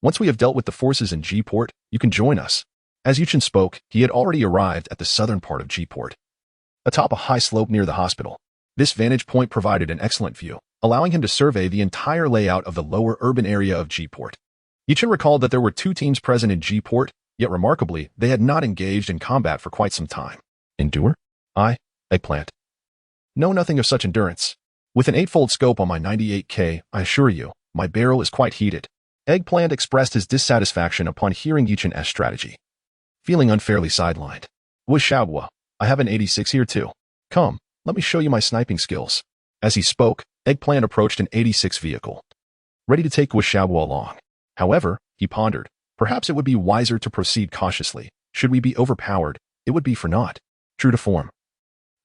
Once we have dealt with the forces in G-Port, you can join us. As Yichin spoke, he had already arrived at the southern part of G-Port, atop a high slope near the hospital. This vantage point provided an excellent view, allowing him to survey the entire layout of the lower urban area of G-Port. Yichin recalled that there were 2 teams present in G-Port, yet remarkably, they had not engaged in combat for quite some time. Endure? Eggplant. No, nothing of such endurance. With an 8-fold scope on my 98K, I assure you, my barrel is quite heated. Eggplant expressed his dissatisfaction upon hearing Yichin's strategy. Feeling unfairly sidelined. Wishabwa, I have an 86 here too. Come, let me show you my sniping skills. As he spoke, Eggplant approached an 86 vehicle, ready to take Wishabwa along. However, he pondered, perhaps it would be wiser to proceed cautiously. Should we be overpowered, it would be for naught. True to form,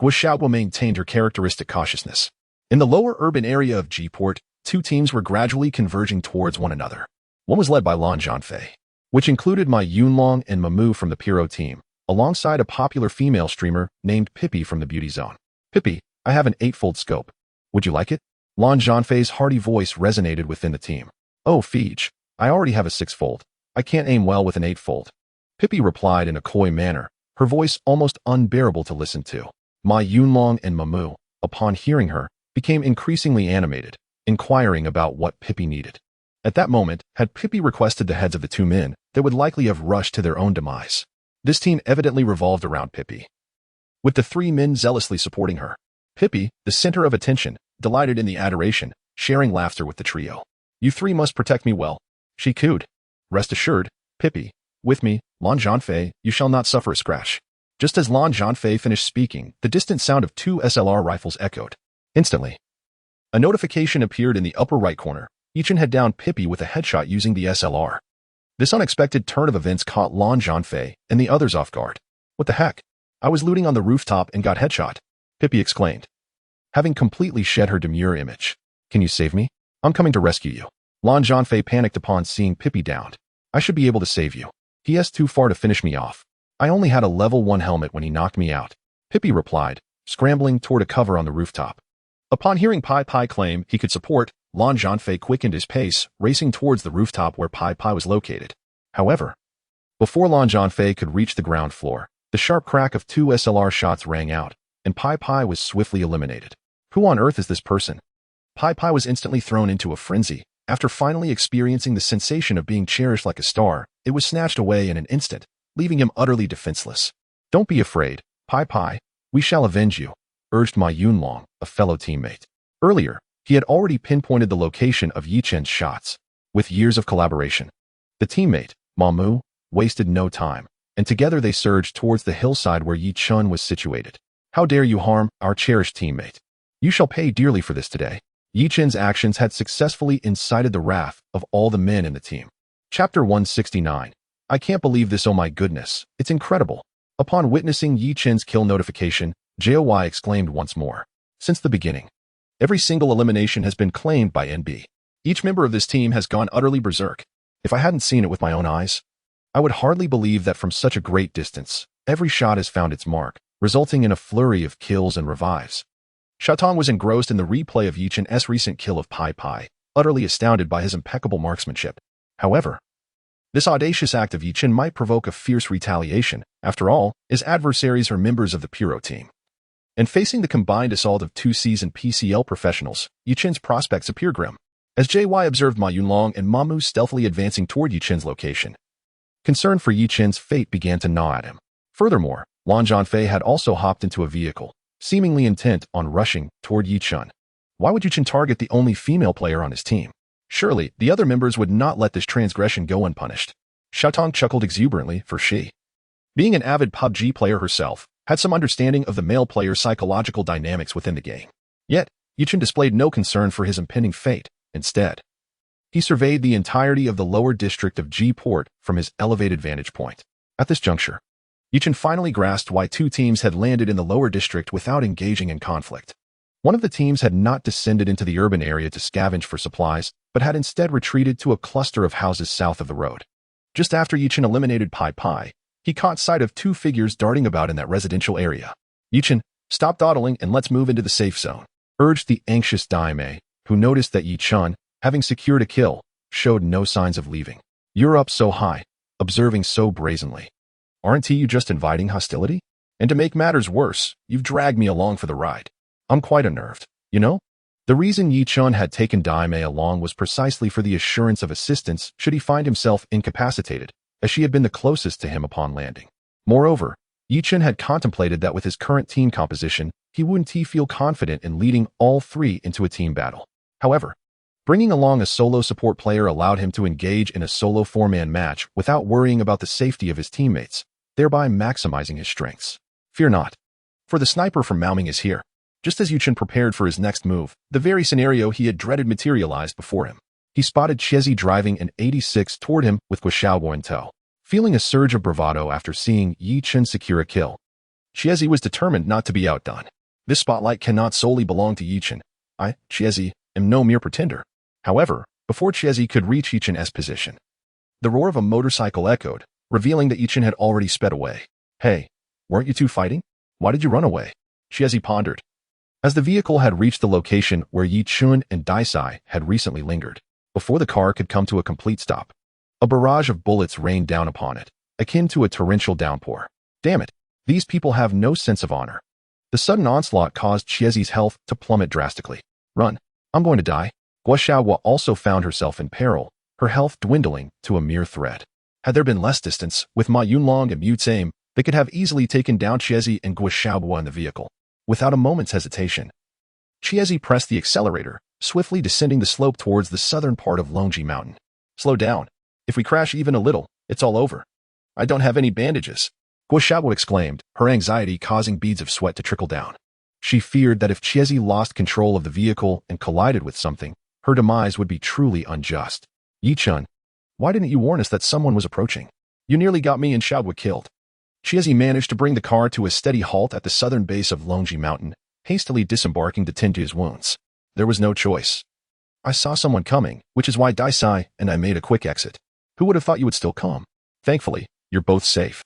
Wishabwa maintained her characteristic cautiousness. In the lower urban area of G-Port, 2 teams were gradually converging towards one another. One was led by Lan Zhanfei, which included my Yunlong and Mamu from the Piro team, alongside a popular female streamer named Pippi from the Beauty Zone. Pippi, I have an 8-fold scope. Would you like it? Lan Zhanfei's hearty voice resonated within the team. Oh, Feej, I already have a 6-fold. I can't aim well with an 8-fold. Pippi replied in a coy manner, her voice almost unbearable to listen to. My Yunlong and Mamu, upon hearing her, became increasingly animated, inquiring about what Pippi needed. At that moment, had Pippi requested the heads of the 2 men, they would likely have rushed to their own demise. This team evidently revolved around Pippi, with the 3 men zealously supporting her. Pippi, the center of attention, delighted in the adoration, sharing laughter with the trio. You 3 must protect me well. She cooed. Rest assured, Pippi, with me, Lan Zhanfei, you shall not suffer a scratch. Just as Lan Zhanfei finished speaking, the distant sound of 2 SLR rifles echoed. Instantly, a notification appeared in the upper right corner. Yichin had downed Pippi with a headshot using the SLR. This unexpected turn of events caught Lan Zhanfei and the others off guard. What the heck? I was looting on the rooftop and got headshot, Pippi exclaimed, having completely shed her demure image. Can you save me? I'm coming to rescue you. Lan Zhanfei panicked upon seeing Pippi downed. I should be able to save you. He is too far to finish me off. I only had a level 1 helmet when he knocked me out, Pippi replied, scrambling toward a cover on the rooftop. Upon hearing Pai Pai claim he could support, Lan Zhanfei quickened his pace, racing towards the rooftop where Pai Pai was located. However, before Lan Zhanfei could reach the ground floor, the sharp crack of 2 SLR shots rang out, and Pai Pai was swiftly eliminated. Who on earth is this person? Pai Pai was instantly thrown into a frenzy. After finally experiencing the sensation of being cherished like a star, it was snatched away in an instant, leaving him utterly defenseless. Don't be afraid, Pai Pai. We shall avenge you. urged Ma Yunlong, a fellow teammate. Earlier, he had already pinpointed the location of Yi Chen's shots. With years of collaboration, the teammate, Ma Mu, wasted no time, and together they surged towards the hillside where Yi Chen was situated. How dare you harm our cherished teammate? You shall pay dearly for this today. Yi Chen's actions had successfully incited the wrath of all the men in the team. Chapter 169. I can't believe this, oh my goodness, it's incredible. Upon witnessing Yi Chen's kill notification, JOY exclaimed once more. Since the beginning, every single elimination has been claimed by NB. Each member of this team has gone utterly berserk. If I hadn't seen it with my own eyes, I would hardly believe that from such a great distance, every shot has found its mark, resulting in a flurry of kills and revives. Shatong was engrossed in the replay of Yi Chen's recent kill of Pai Pai, utterly astounded by his impeccable marksmanship. However, this audacious act of Yi Chen might provoke a fierce retaliation. After all, his adversaries are members of the Puro team. And facing the combined assault of two seasoned PCL professionals, Yi Chen's prospects appear grim. As JY observed Ma Yunlong and Ma Mu stealthily advancing toward Yi Chen's location, concern for Yi Chen's fate began to gnaw at him. Furthermore, Lan Zhanfei had also hopped into a vehicle, seemingly intent on rushing toward Yi Chen. Why would Yi Chen target the only female player on his team? Surely, the other members would not let this transgression go unpunished. Shatong chuckled exuberantly, for she, being an avid PUBG player herself, had some understanding of the male player's psychological dynamics within the game. Yet, Yi Chen displayed no concern for his impending fate. Instead, he surveyed the entirety of the lower district of G-Port from his elevated vantage point. At this juncture, Yi Chen finally grasped why two teams had landed in the lower district without engaging in conflict. One of the teams had not descended into the urban area to scavenge for supplies, but had instead retreated to a cluster of houses south of the road. Just after Yi Chen eliminated Pai Pai, he caught sight of two figures darting about in that residential area. Yi Chen, stop dawdling and let's move into the safe zone, urged the anxious Daimei, who noticed that Yi Chen, having secured a kill, showed no signs of leaving. You're up so high, observing so brazenly. Aren't you just inviting hostility? And to make matters worse, you've dragged me along for the ride. I'm quite unnerved, you know? The reason Yi Chen had taken Daimei along was precisely for the assurance of assistance should he find himself incapacitated, as she had been the closest to him upon landing. Moreover, Yi Chen had contemplated that with his current team composition, he wouldn't feel confident in leading all three into a team battle. However, bringing along a solo support player allowed him to engage in a solo four-man match without worrying about the safety of his teammates, thereby maximizing his strengths. Fear not, for the sniper from Maoming is here. Just as Yi Chen prepared for his next move, the very scenario he had dreaded materialized before him. He spotted Chiezi driving an 86 toward him with Guo in tow. Feeling a surge of bravado after seeing Yi Chen secure a kill, Chiezi was determined not to be outdone. This spotlight cannot solely belong to Yi Chen. I, Chiezi, am no mere pretender. However, before Chiezi could reach Yi Chen's position, the roar of a motorcycle echoed, revealing that Yi Chen had already sped away. Hey, weren't you two fighting? Why did you run away? Chiezi pondered, as the vehicle had reached the location where Yi Chen and Daisai had recently lingered. Before the car could come to a complete stop, a barrage of bullets rained down upon it, akin to a torrential downpour. Damn it, these people have no sense of honor. The sudden onslaught caused Chiezi's health to plummet drastically. Run, I'm going to die. Guo also found herself in peril, her health dwindling to a mere thread. Had there been less distance, with Ma Yunlong and Mu Tsame, they could have easily taken down Chiezi and Guo in the vehicle. Without a moment's hesitation, Chiezi pressed the accelerator, swiftly descending the slope towards the southern part of Longji Mountain. Slow down. If we crash even a little, it's all over. I don't have any bandages, Guo exclaimed, her anxiety causing beads of sweat to trickle down. She feared that if Chiezi lost control of the vehicle and collided with something, her demise would be truly unjust. Yi Chen, why didn't you warn us that someone was approaching? You nearly got me and Xiaoguo killed. Chiezi managed to bring the car to a steady halt at the southern base of Longji Mountain, hastily disembarking to tend to his wounds. There was no choice. I saw someone coming, which is why Daisai and I made a quick exit. Who would have thought you would still come? Thankfully, you're both safe.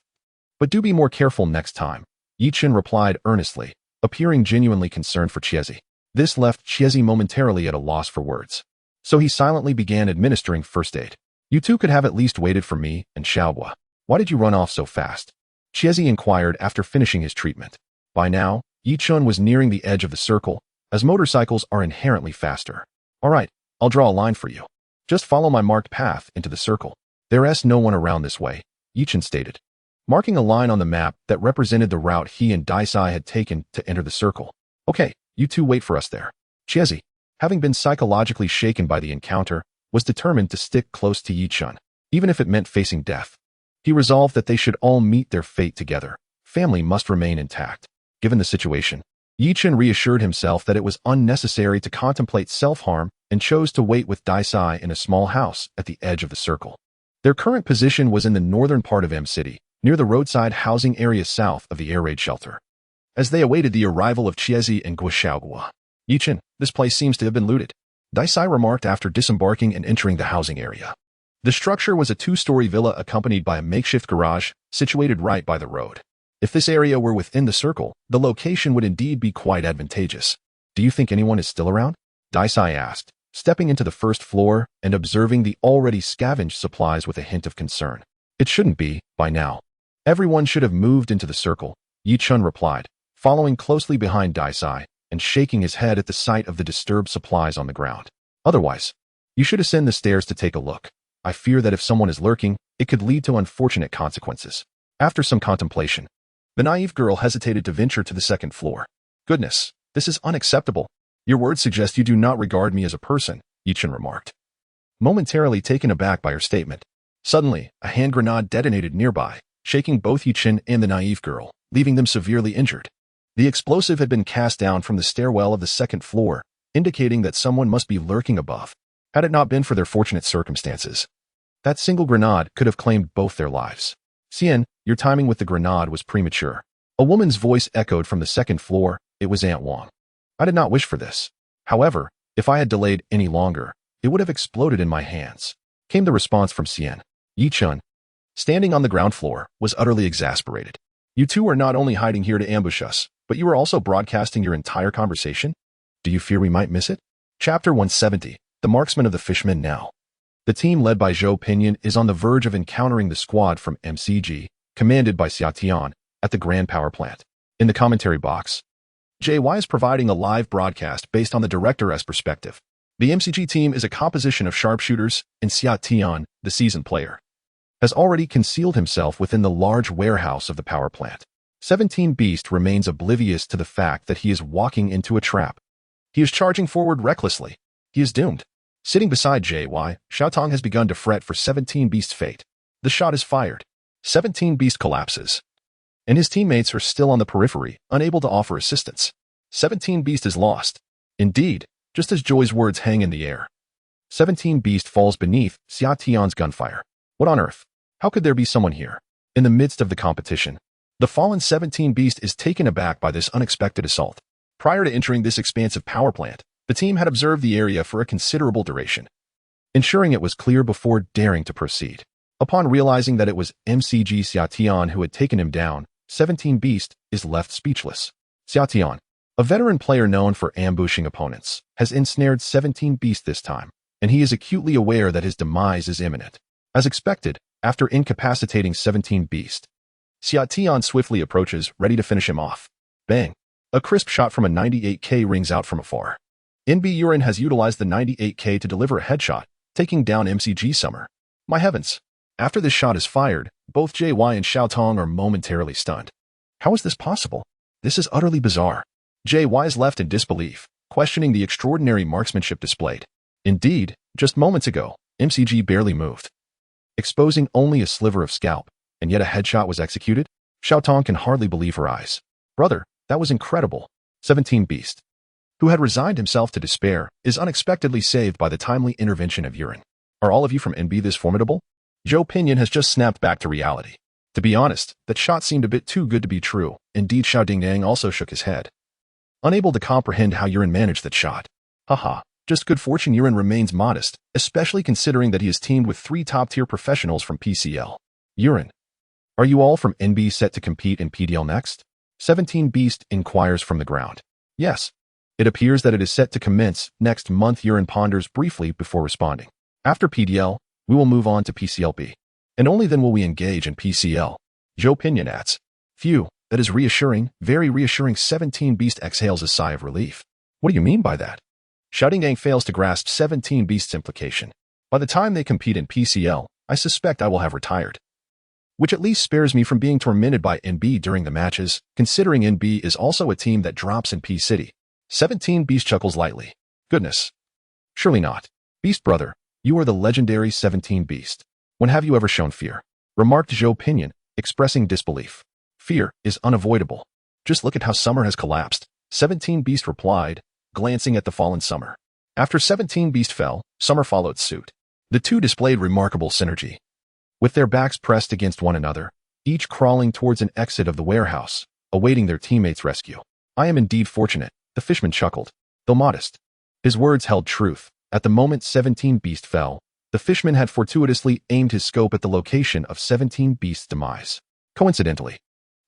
But do be more careful next time, Yi Chen replied earnestly, appearing genuinely concerned for Chiezi. This left Chiezi momentarily at a loss for words. So he silently began administering first aid. You two could have at least waited for me and Xiaoguo. Why did you run off so fast? Chiezi inquired after finishing his treatment. By now, Yi Chen was nearing the edge of the circle, as motorcycles are inherently faster. All right, I'll draw a line for you. Just follow my marked path into the circle. There's no one around this way, Yi Chen stated, marking a line on the map that represented the route he and Daisai had taken to enter the circle. Okay, you two wait for us there. Chiezi, having been psychologically shaken by the encounter, was determined to stick close to Yi-chun, even if it meant facing death. He resolved that they should all meet their fate together. Family must remain intact. Given the situation, Yi-chun reassured himself that it was unnecessary to contemplate self-harm and chose to wait with Daisai in a small house at the edge of the circle. Their current position was in the northern part of M City, near the roadside housing area south of the air raid shelter. As they awaited the arrival of Chiezi and Guoshaogua, Yi-chun, this place seems to have been looted, Daisai remarked after disembarking and entering the housing area. The structure was a two-story villa accompanied by a makeshift garage situated right by the road. If this area were within the circle, the location would indeed be quite advantageous. Do you think anyone is still around? Daisai asked, stepping into the first floor and observing the already scavenged supplies with a hint of concern. It shouldn't be, by now. Everyone should have moved into the circle, Yi-chun replied, following closely behind Daisai and shaking his head at the sight of the disturbed supplies on the ground. Otherwise, you should ascend the stairs to take a look. I fear that if someone is lurking, it could lead to unfortunate consequences. After some contemplation, the naive girl hesitated to venture to the second floor. Goodness, this is unacceptable. Your words suggest you do not regard me as a person, Yi-chun remarked, momentarily taken aback by her statement. Suddenly, a hand grenade detonated nearby, shaking both Yi-chun and the naive girl, leaving them severely injured. The explosive had been cast down from the stairwell of the second floor, indicating that someone must be lurking above. Had it not been for their fortunate circumstances, that single grenade could have claimed both their lives. Xian, your timing with the grenade was premature. A woman's voice echoed from the second floor. It was Aunt Wang. I did not wish for this. However, if I had delayed any longer, it would have exploded in my hands, came the response from Xian. Yi-chun, standing on the ground floor, was utterly exasperated. You two are not only hiding here to ambush us, but you are also broadcasting your entire conversation? Do you fear we might miss it? Chapter 170, The Marksman of the Fishmen Now. The team led by Zhou Pinyin is on the verge of encountering the squad from MCG, commanded by Xia Tian, at the Grand Power Plant. In the commentary box, JY is providing a live broadcast based on the director's perspective. The MCG team is a composition of sharpshooters, and Xia Tian, the seasoned player, has already concealed himself within the large warehouse of the power plant. 17 Beast remains oblivious to the fact that he is walking into a trap. He is charging forward recklessly. He is doomed. Sitting beside JY, Xiaotong has begun to fret for 17 Beast's fate. The shot is fired. 17 Beast collapses, and his teammates are still on the periphery, unable to offer assistance. 17 Beast is lost. Indeed, just as Joy's words hang in the air, 17 Beast falls beneath Xia Tian's gunfire. What on earth? How could there be someone here? In the midst of the competition, the fallen 17 Beast is taken aback by this unexpected assault. Prior to entering this expansive power plant, the team had observed the area for a considerable duration, ensuring it was clear before daring to proceed. Upon realizing that it was MCG Xia Tian who had taken him down, 17 Beast is left speechless. Xia Tian, a veteran player known for ambushing opponents, has ensnared 17 Beast this time, and he is acutely aware that his demise is imminent. As expected, after incapacitating 17 Beast, Xia Tian swiftly approaches, ready to finish him off. Bang! A crisp shot from a 98K rings out from afar. NB Urin has utilized the 98K to deliver a headshot, taking down MCG Summer. My heavens! After this shot is fired, both JY and Xiaotong are momentarily stunned. How is this possible? This is utterly bizarre. JY is left in disbelief, questioning the extraordinary marksmanship displayed. Indeed, just moments ago, MCG barely moved, exposing only a sliver of scalp, and yet a headshot was executed? Xiaotong can hardly believe her eyes. Brother, that was incredible. 17 Beast, who had resigned himself to despair, is unexpectedly saved by the timely intervention of Urin. Are all of you from NB this formidable? Zhou Pinyin has just snapped back to reality. To be honest, that shot seemed a bit too good to be true. Indeed, Xiao Dingyang also shook his head, unable to comprehend how Urin managed that shot. Haha, just good fortune. Urin remains modest, especially considering that he is teamed with 3 top-tier professionals from PCL. Urin, are you all from NB set to compete in PDL next? 17 Beast inquires from the ground. Yes. It appears that it is set to commence next month. Urin ponders briefly before responding. After PDL, we will move on to PCLB, and only then will we engage in PCL. Zhou Pinyin adds. Phew, that is reassuring, very reassuring. 17 Beast exhales a sigh of relief. What do you mean by that? Xiaodingang fails to grasp 17 Beast's implication. By the time they compete in PCL, I suspect I will have retired, which at least spares me from being tormented by NB during the matches, considering NB is also a team that drops in P City. 17 Beast chuckles lightly. Goodness. Surely not. Beast brother, you are the legendary 17 Beast. When have you ever shown fear? Remarked Zhou Pinyin, expressing disbelief. Fear is unavoidable. Just look at how Summer has collapsed, 17 Beast replied, glancing at the fallen Summer. After 17 Beast fell, Summer followed suit. The two displayed remarkable synergy. With their backs pressed against one another, each crawling towards an exit of the warehouse, awaiting their teammates' rescue. I am indeed fortunate, the fishman chuckled, though modest. His words held truth. At the moment 17 Beast fell, the fishman had fortuitously aimed his scope at the location of 17 Beast's demise. Coincidentally,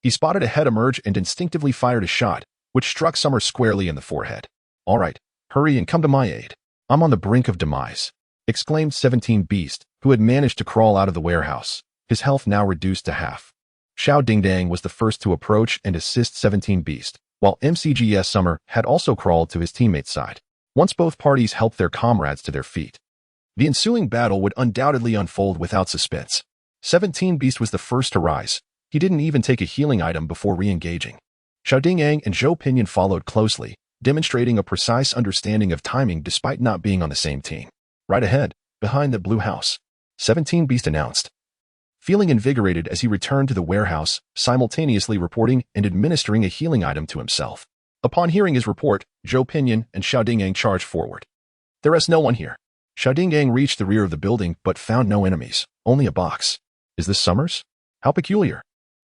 he spotted a head emerge and instinctively fired a shot, which struck Summer squarely in the forehead. All right, hurry and come to my aid. I'm on the brink of demise, exclaimed 17 Beast, who had managed to crawl out of the warehouse, his health now reduced to half. Xiao Dingdang was the first to approach and assist 17 Beast, while MCGS Summer had also crawled to his teammate's side. Once both parties helped their comrades to their feet, the ensuing battle would undoubtedly unfold without suspense. 17 Beast was the first to rise. He didn't even take a healing item before re-engaging. Xiao Dingyang and Zhou Pinyin followed closely, demonstrating a precise understanding of timing despite not being on the same team. Right ahead, behind the blue house, 17 Beast announced, feeling invigorated as he returned to the warehouse, simultaneously reporting and administering a healing item to himself. Upon hearing his report, Zhou Pinyin and Xiao Dingyang charged forward. There is no one here. Xiao Dingyang reached the rear of the building but found no enemies, only a box. Is this Summers? How peculiar.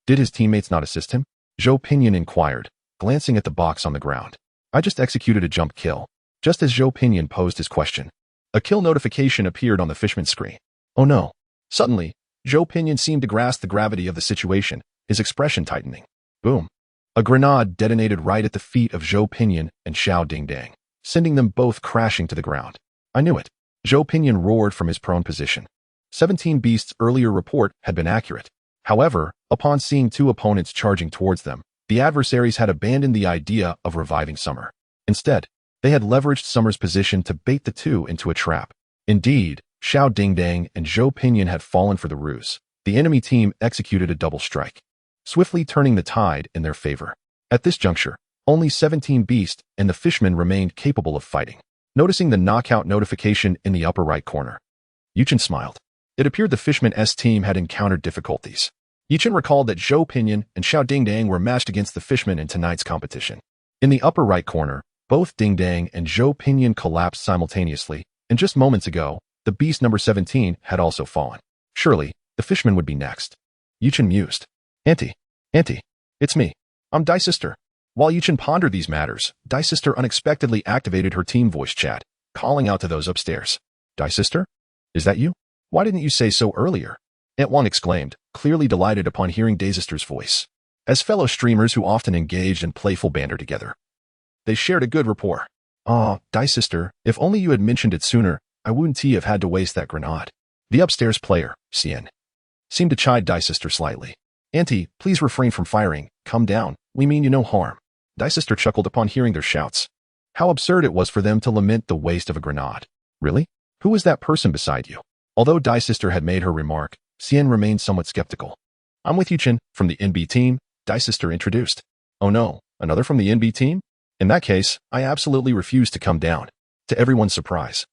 Did his teammates not assist him? Zhou Pinyin inquired, glancing at the box on the ground. I just executed a jump kill. Just as Zhou Pinyin posed his question, a kill notification appeared on the fishman's screen. Oh no. Suddenly, Zhou Pinyin seemed to grasp the gravity of the situation, his expression tightening. Boom. A grenade detonated right at the feet of Zhou Pinyin and Xiao Dingdang, sending them both crashing to the ground. I knew it. Zhou Pinyin roared from his prone position. 17 Beast's earlier report had been accurate. However, upon seeing two opponents charging towards them, the adversaries had abandoned the idea of reviving Summer. Instead, they had leveraged Summer's position to bait the two into a trap. Indeed, Xiao Dingdang and Zhou Pinyin had fallen for the ruse. The enemy team executed a double strike, swiftly turning the tide in their favor. At this juncture, only 17 Beast and the fishman remained capable of fighting. Noticing the knockout notification in the upper right corner, Yuchen smiled. It appeared the fishman's team had encountered difficulties. Yuchen recalled that Zhou Pinyin and Xiao Dingdang were matched against the fishman in tonight's competition. In the upper right corner, both Dingdang and Zhou Pinyin collapsed simultaneously, and just moments ago, the beast number 17 had also fallen. Surely, the fishman would be next. Yuchen mused. Auntie, it's me. I'm Dai Sister. While Yuchen pondered these matters, Dai Sister unexpectedly activated her team voice chat, calling out to those upstairs. Dai Sister? Is that you? Why didn't you say so earlier? Aunt Wang exclaimed, clearly delighted upon hearing Dai Sister's voice. As fellow streamers who often engaged in playful banter together, they shared a good rapport. Aw, Dai Sister, if only you had mentioned it sooner, I wouldn't have had to waste that grenade. The upstairs player, Xian, seemed to chide Dai Sister slightly. Auntie, please refrain from firing. Come down. We mean you no harm. Dai Sister chuckled upon hearing their shouts. How absurd it was for them to lament the waste of a grenade. Really? Who was that person beside you? Although Dai Sister had made her remark, Xian remained somewhat skeptical. I'm with Yuchen, from the NB team, Dai Sister introduced. Oh no, another from the NB team? In that case, I absolutely refuse to come down. To everyone's surprise,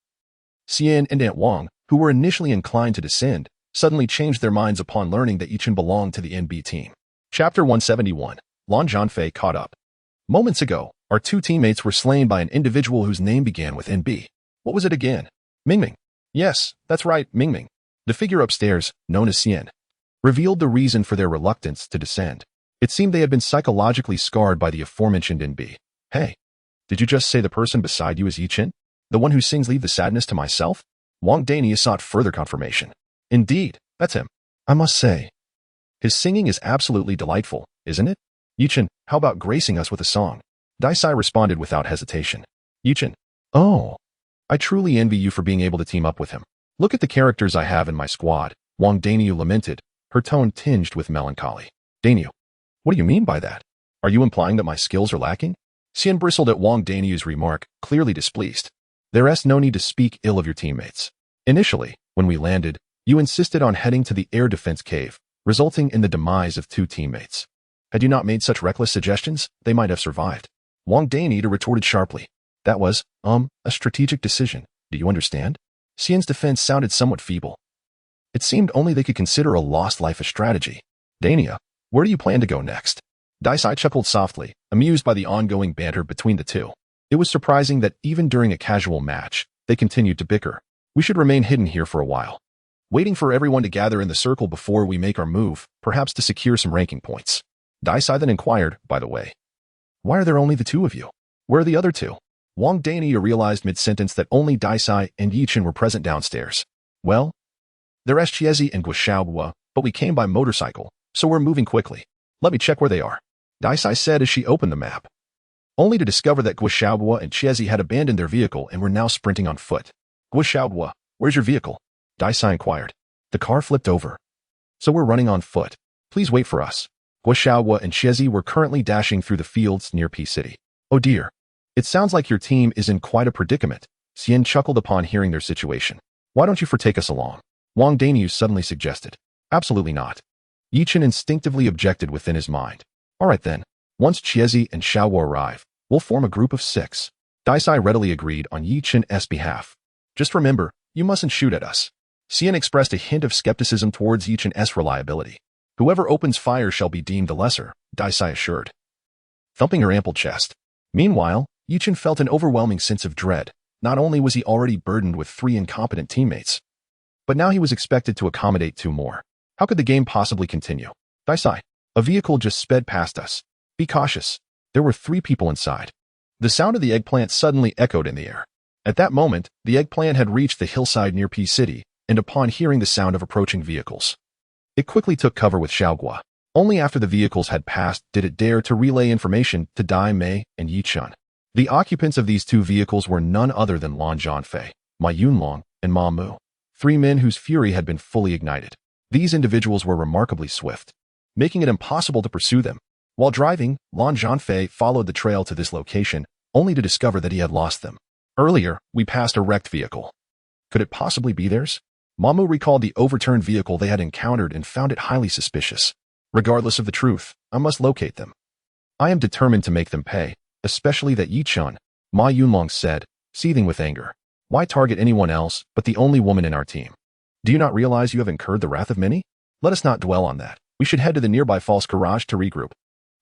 Xian and Aunt Wang, who were initially inclined to descend, suddenly changed their minds upon learning that Yuchen belonged to the NB team. Chapter 171. Lan Zhanfei caught up. Moments ago, our two teammates were slain by an individual whose name began with NB. What was it again? Mingming. Yes, that's right, Mingming. The figure upstairs, known as Xian, revealed the reason for their reluctance to descend. It seemed they had been psychologically scarred by the aforementioned NB. Hey, did you just say the person beside you is Yuchen? The one who sings Leave the Sadness to Myself? Wang Dania sought further confirmation. Indeed, that's him. I must say, his singing is absolutely delightful, isn't it? Yuchen, how about gracing us with a song? Daisai responded without hesitation. Yuchen, oh, I truly envy you for being able to team up with him. Look at the characters I have in my squad, Wang Daniu lamented, her tone tinged with melancholy. Daniu, what do you mean by that? Are you implying that my skills are lacking? Xian bristled at Wang Daniu's remark, clearly displeased. There's no need to speak ill of your teammates. Initially, when we landed, you insisted on heading to the air defense cave, resulting in the demise of two teammates. Had you not made such reckless suggestions, they might have survived. Wang Dainita retorted sharply. That was, a strategic decision. Do you understand? Xian's defense sounded somewhat feeble. It seemed only they could consider a lost life a strategy. Dania, where do you plan to go next? Daisai chuckled softly, amused by the ongoing banter between the two. It was surprising that even during a casual match, they continued to bicker. We should remain hidden here for a while, waiting for everyone to gather in the circle before we make our move, perhaps to secure some ranking points. Daisai then inquired, by the way. Why are there only the two of you? Where are the other two? Wang Dainita realized mid-sentence that only Daisai and Yichen were present downstairs. Well, they're Chiezi and Guishaohua, but we came by motorcycle, so we're moving quickly. Let me check where they are. Daisai said as she opened the map, only to discover that Guishaohua and Chiezi had abandoned their vehicle and were now sprinting on foot. Guishaohua, where's your vehicle? Daisai inquired. The car flipped over. So we're running on foot. Please wait for us. Guishaohua and Chiezi were currently dashing through the fields near P City. Oh dear. It sounds like your team is in quite a predicament. Xian chuckled upon hearing their situation. Why don't you take us along? Wang Dainyu suddenly suggested. Absolutely not. Yichen instinctively objected within his mind. All right then. Once Chiezi and Xiaowo arrive, we'll form a group of 6. Daisai readily agreed on Yichen's behalf. Just remember, you mustn't shoot at us. Xian expressed a hint of skepticism towards Yichen's reliability. Whoever opens fire shall be deemed the lesser, Daisai assured, thumping her ample chest. Meanwhile, Yichen felt an overwhelming sense of dread. Not only was he already burdened with 3 incompetent teammates, but now he was expected to accommodate 2 more. How could the game possibly continue? Daisai, a vehicle just sped past us. Be cautious. There were 3 people inside. The sound of the eggplant suddenly echoed in the air. At that moment, the eggplant had reached the hillside near P City, and upon hearing the sound of approaching vehicles, it quickly took cover with Xiaogua. Only after the vehicles had passed did it dare to relay information to Dai Mei and Yichun. The occupants of these 2 vehicles were none other than Lan Zhanfei, Ma Yunlong, and Ma Mu, 3 men whose fury had been fully ignited. These individuals were remarkably swift, making it impossible to pursue them. While driving, Lan Zhanfei followed the trail to this location, only to discover that he had lost them. Earlier, we passed a wrecked vehicle. Could it possibly be theirs? Mamu recalled the overturned vehicle they had encountered and found it highly suspicious. Regardless of the truth, I must locate them. I am determined to make them pay, especially that Yichun, Ma Yunlong said, seething with anger. Why target anyone else but the only woman in our team? Do you not realize you have incurred the wrath of many? Let us not dwell on that. We should head to the nearby false garage to regroup.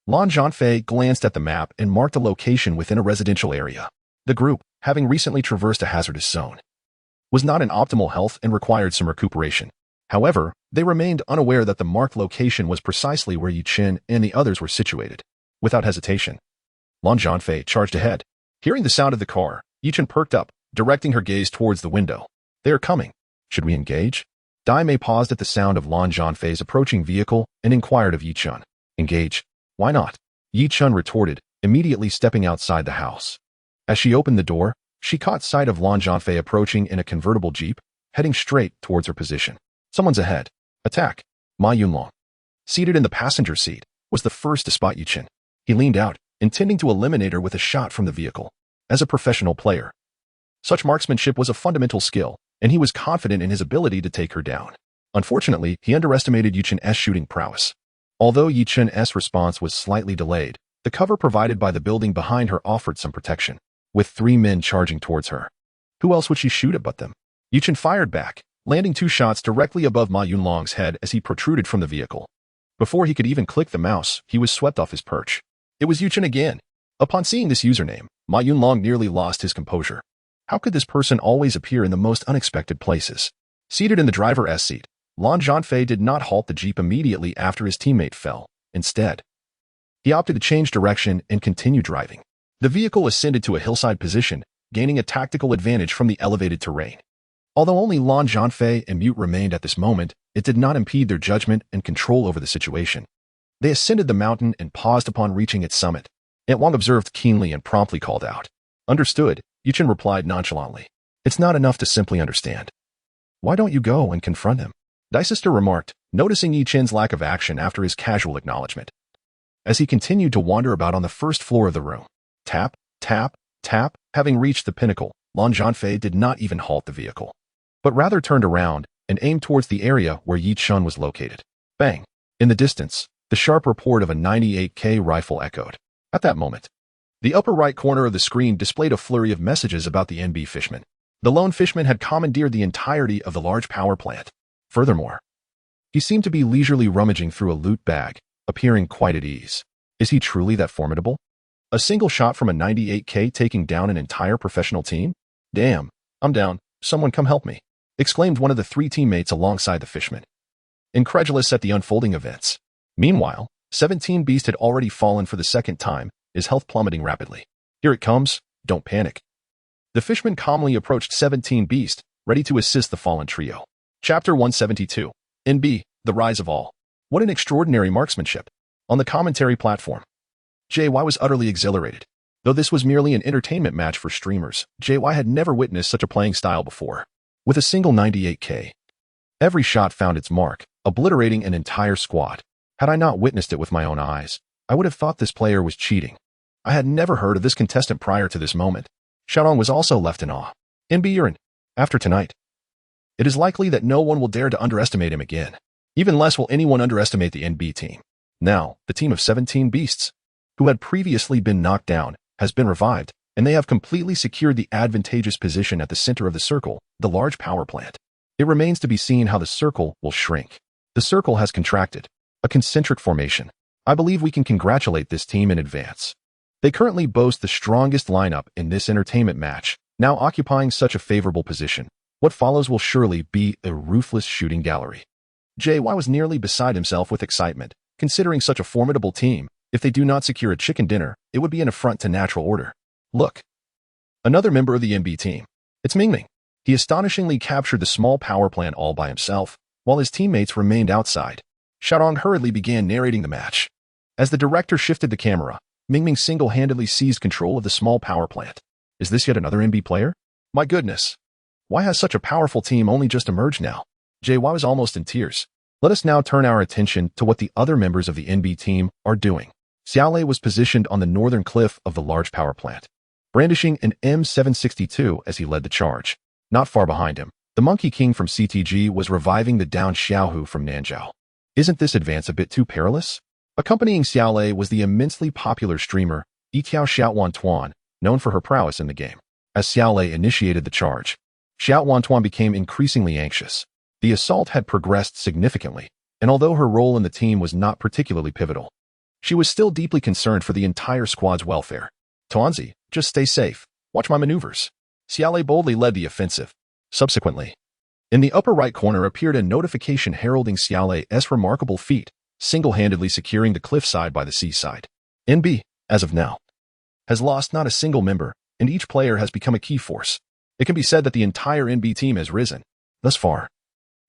Lan Zhanfei glanced at the map and marked a location within a residential area. The group, having recently traversed a hazardous zone, was not in optimal health and required some recuperation. However, they remained unaware that the marked location was precisely where Yichen and the others were situated. Without hesitation, Lan Zhanfei charged ahead. Hearing the sound of the car, Yichen perked up, directing her gaze towards the window. They are coming. Should we engage? Dai Mei paused at the sound of Lan Zhanfei's approaching vehicle and inquired of Yichun. Engage? Why not? Yichun retorted, immediately stepping outside the house. As she opened the door, she caught sight of Lan Zhanfei approaching in a convertible jeep, heading straight towards her position. Someone's ahead. Attack. Ma Yunlong, seated in the passenger seat, was the first to spot Yichen. He leaned out, intending to eliminate her with a shot from the vehicle. As a professional player, such marksmanship was a fundamental skill, and he was confident in his ability to take her down. Unfortunately, he underestimated Yichen's shooting prowess. Although Yichen's response was slightly delayed, the cover provided by the building behind her offered some protection. With 3 men charging towards her, who else would she shoot at but them? Yichen fired back, landing 2 shots directly above Ma Yunlong's head as he protruded from the vehicle. Before he could even click the mouse, he was swept off his perch. It was Yichen again. Upon seeing this username, Ma Yunlong nearly lost his composure. How could this person always appear in the most unexpected places? Seated in the driver's seat, Lan Zhanfei did not halt the jeep immediately after his teammate fell. Instead, he opted to change direction and continue driving. The vehicle ascended to a hillside position, gaining a tactical advantage from the elevated terrain. Although only Lan Zhanfei and Mute remained at this moment, it did not impede their judgment and control over the situation. They ascended the mountain and paused upon reaching its summit. Aunt Wang observed keenly and promptly called out. Understood, Yichen replied nonchalantly. It's not enough to simply understand. Why don't you go and confront him? Dai sister remarked, noticing Yichen's lack of action after his casual acknowledgement. As he continued to wander about on the first floor of the room. Tap, tap, tap. Having reached the pinnacle, Lan Zhanfei did not even halt the vehicle, but rather turned around and aimed towards the area where Yichun was located. Bang! In the distance, the sharp report of a 98K rifle echoed. At that moment, The upper right corner of the screen displayed a flurry of messages about the NB fishman. The lone fishman had commandeered the entirety of the large power plant. Furthermore, he seemed to be leisurely rummaging through a loot bag, appearing quite at ease. Is he truly that formidable? A single shot from a 98K taking down an entire professional team? Damn, I'm down. Someone come help me, exclaimed one of the three teammates alongside the fishman, incredulous at the unfolding events. Meanwhile, 17 Beast had already fallen for the second time, his health plummeting rapidly. Here it comes, don't panic. The fishman calmly approached 17 Beast, ready to assist the fallen trio. Chapter 172. NB, The Rise of All. What an extraordinary marksmanship. On the commentary platform, JY was utterly exhilarated. Though this was merely an entertainment match for streamers, JY had never witnessed such a playing style before. With a single 98K, every shot found its mark, obliterating an entire squad. Had I not witnessed it with my own eyes, I would have thought this player was cheating. I had never heard of this contestant prior to this moment. Xiaodong was also left in awe. NB Yuren, after tonight, it is likely that no one will dare to underestimate him again. Even less will anyone underestimate the NB team. Now, the team of 17 Beasts, who had previously been knocked down, has been revived, and they have completely secured the advantageous position at the center of the circle, the large power plant. It remains to be seen how the circle will shrink. The circle has contracted, a concentric formation. I believe we can congratulate this team in advance. They currently boast the strongest lineup in this entertainment match, now occupying such a favorable position. What follows will surely be a ruthless shooting gallery. JY was nearly beside himself with excitement, considering such a formidable team. If they do not secure a chicken dinner, it would be an affront to natural order. Look. Another member of the NB team. It's Mingming. He astonishingly captured the small power plant all by himself, while his teammates remained outside. Xiaodong hurriedly began narrating the match. As the director shifted the camera, Mingming single-handedly seized control of the small power plant. Is this yet another NB player? My goodness. Why has such a powerful team only just emerged now? JY was almost in tears. Let us now turn our attention to what the other members of the NB team are doing. Xiaolei was positioned on the northern cliff of the large power plant, brandishing an M762 as he led the charge. Not far behind him, the Monkey King from CTG was reviving the downed Xiaohu from Nanzhao. Isn't this advance a bit too perilous? Accompanying Xiaolei was the immensely popular streamer, Yiqiao Xiaowantuan, known for her prowess in the game. As Xiaolei initiated the charge, Xiaowantuan became increasingly anxious. The assault had progressed significantly, and although her role in the team was not particularly pivotal, she was still deeply concerned for the entire squad's welfare. Tuanzi, just stay safe. Watch my maneuvers. Xiaolei boldly led the offensive. Subsequently, in the upper right corner appeared a notification heralding Xiaolei's remarkable feat, single-handedly securing the cliffside by the seaside. NB, as of now, has lost not a single member, and each player has become a key force. It can be said that the entire NB team has risen. Thus far,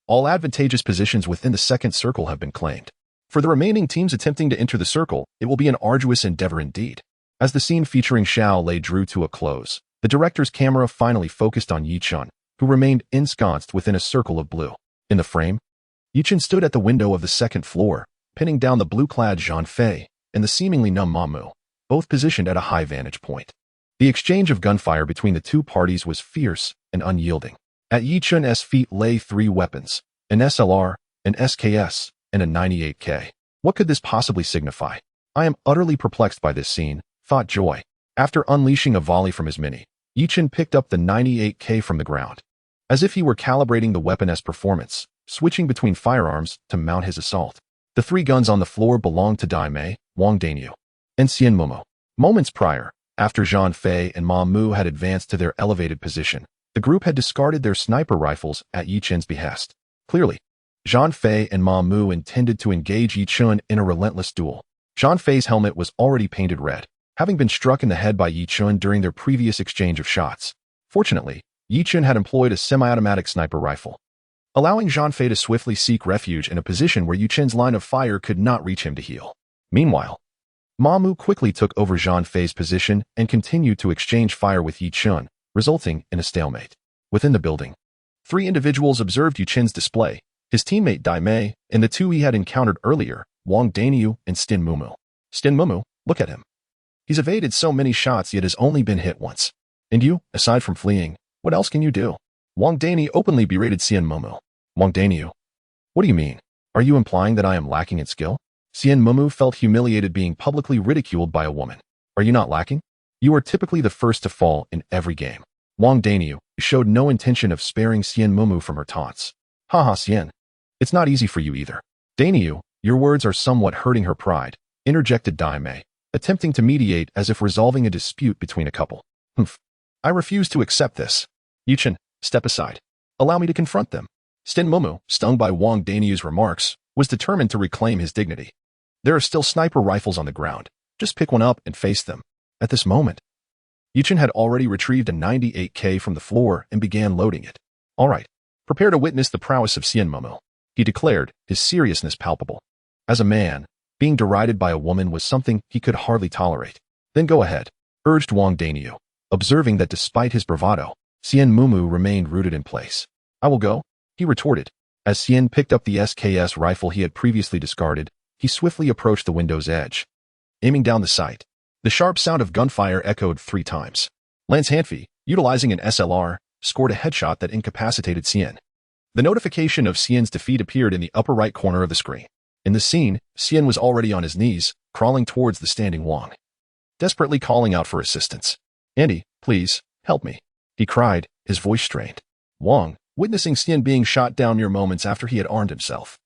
all advantageous positions within the second circle have been claimed. For the remaining teams attempting to enter the circle, it will be an arduous endeavor indeed. As the scene featuring Xiaolei drew to a close, the director's camera finally focused on Yichun, who remained ensconced within a circle of blue. In the frame, Yichun stood at the window of the second floor, pinning down the blue-clad Zhang Fei and the seemingly numb Ma Mu, both positioned at a high vantage point. The exchange of gunfire between the two parties was fierce and unyielding. At Yichun's feet lay three weapons, an SLR, an SKS, and a 98K. What could this possibly signify? I am utterly perplexed by this scene, thought Joy. After unleashing a volley from his mini, Yichun picked up the 98K from the ground, as if he were calibrating the weapon's performance, switching between firearms to mount his assault. The three guns on the floor belonged to Dai Mei, Wang Danyu, and Xian Momo. Moments prior, after Zhang Fei and Ma Mu had advanced to their elevated position, the group had discarded their sniper rifles at Yichun's behest. Clearly, Zhang Fei and Ma Mu intended to engage Yichun in a relentless duel. Zhang Fei's helmet was already painted red, having been struck in the head by Yichun during their previous exchange of shots. Fortunately, Yichun had employed a semi-automatic sniper rifle, allowing Zhang Fei to swiftly seek refuge in a position where Yichun's line of fire could not reach him to heal. Meanwhile, Ma Mu quickly took over Zhang Fei's position and continued to exchange fire with Yichun, resulting in a stalemate. Within the building, three individuals observed Yichun's display: his teammate Dai Mei, and the two he had encountered earlier, Wang Danyu and Stin Mumu. Stin Mumu, look at him. He's evaded so many shots yet has only been hit once. And you, aside from fleeing, what else can you do? Wang Danyu openly berated Xian Mumu. Wang Danyu, what do you mean? Are you implying that I am lacking in skill? Xian Mumu felt humiliated being publicly ridiculed by a woman. Are you not lacking? You are typically the first to fall in every game. Wang Daniu showed no intention of sparing Xian Mumu from her taunts. Haha, Xian. It's not easy for you either. Daniu, your words are somewhat hurting her pride, interjected Daimei, attempting to mediate as if resolving a dispute between a couple. Humph. I refuse to accept this. Yuchen, step aside. Allow me to confront them. Xian Mumu, stung by Wang Daniu's remarks, was determined to reclaim his dignity. There are still sniper rifles on the ground. Just pick one up and face them. At this moment, Yuchen had already retrieved a 98K from the floor and began loading it. All right, prepare to witness the prowess of Xian Mumu, he declared, his seriousness palpable. As a man, being derided by a woman was something he could hardly tolerate. Then go ahead, urged Wang Daniu, observing that despite his bravado, Xian Mumu remained rooted in place. I will go, he retorted. As Xian picked up the SKS rifle he had previously discarded, he swiftly approached the window's edge. Aiming down the sight, the sharp sound of gunfire echoed 3 times. Lance Hanfi, utilizing an SLR, scored a headshot that incapacitated Xian. The notification of Xian's defeat appeared in the upper right corner of the screen. In the scene, Xian was already on his knees, crawling towards the standing Wang, desperately calling out for assistance. Andy, please, help me, he cried, his voice strained. Wang, witnessing Xian being shot down mere moments after he had armed himself,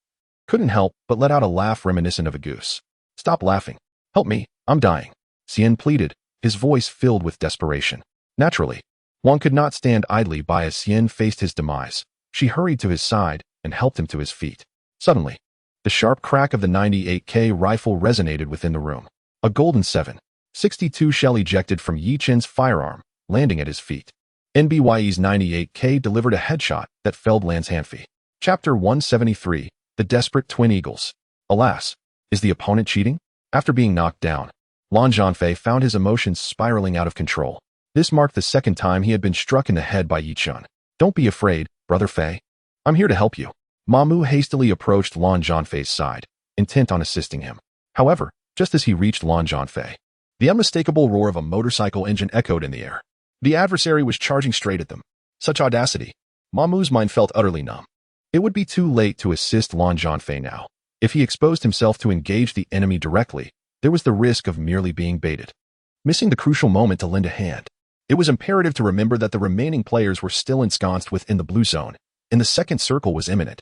couldn't help but let out a laugh reminiscent of a goose. Stop laughing. Help me, I'm dying, Xian pleaded, his voice filled with desperation. Naturally, Wang could not stand idly by as Xian faced his demise. She hurried to his side and helped him to his feet. Suddenly, the sharp crack of the 98K rifle resonated within the room. A golden 7.62 shell ejected from Yi Chen's firearm, landing at his feet. NBYE's 98K delivered a headshot that felled Lance Hanfi. Chapter 173, The Desperate Twin Eagles. Alas, is the opponent cheating? After being knocked down, Lan Zhanfei found his emotions spiraling out of control. This marked the second time he had been struck in the head by Yi Chen. Don't be afraid, Brother Fei. I'm here to help you. Mamu hastily approached Lan Zhanfei's side, intent on assisting him. However, just as he reached Lan Zhanfei, the unmistakable roar of a motorcycle engine echoed in the air. The adversary was charging straight at them. Such audacity. Mamu's mind felt utterly numb. It would be too late to assist Lan Zhanfei now. If he exposed himself to engage the enemy directly, there was the risk of merely being baited, missing the crucial moment to lend a hand. It was imperative to remember that the remaining players were still ensconced within the blue zone, and the second circle was imminent.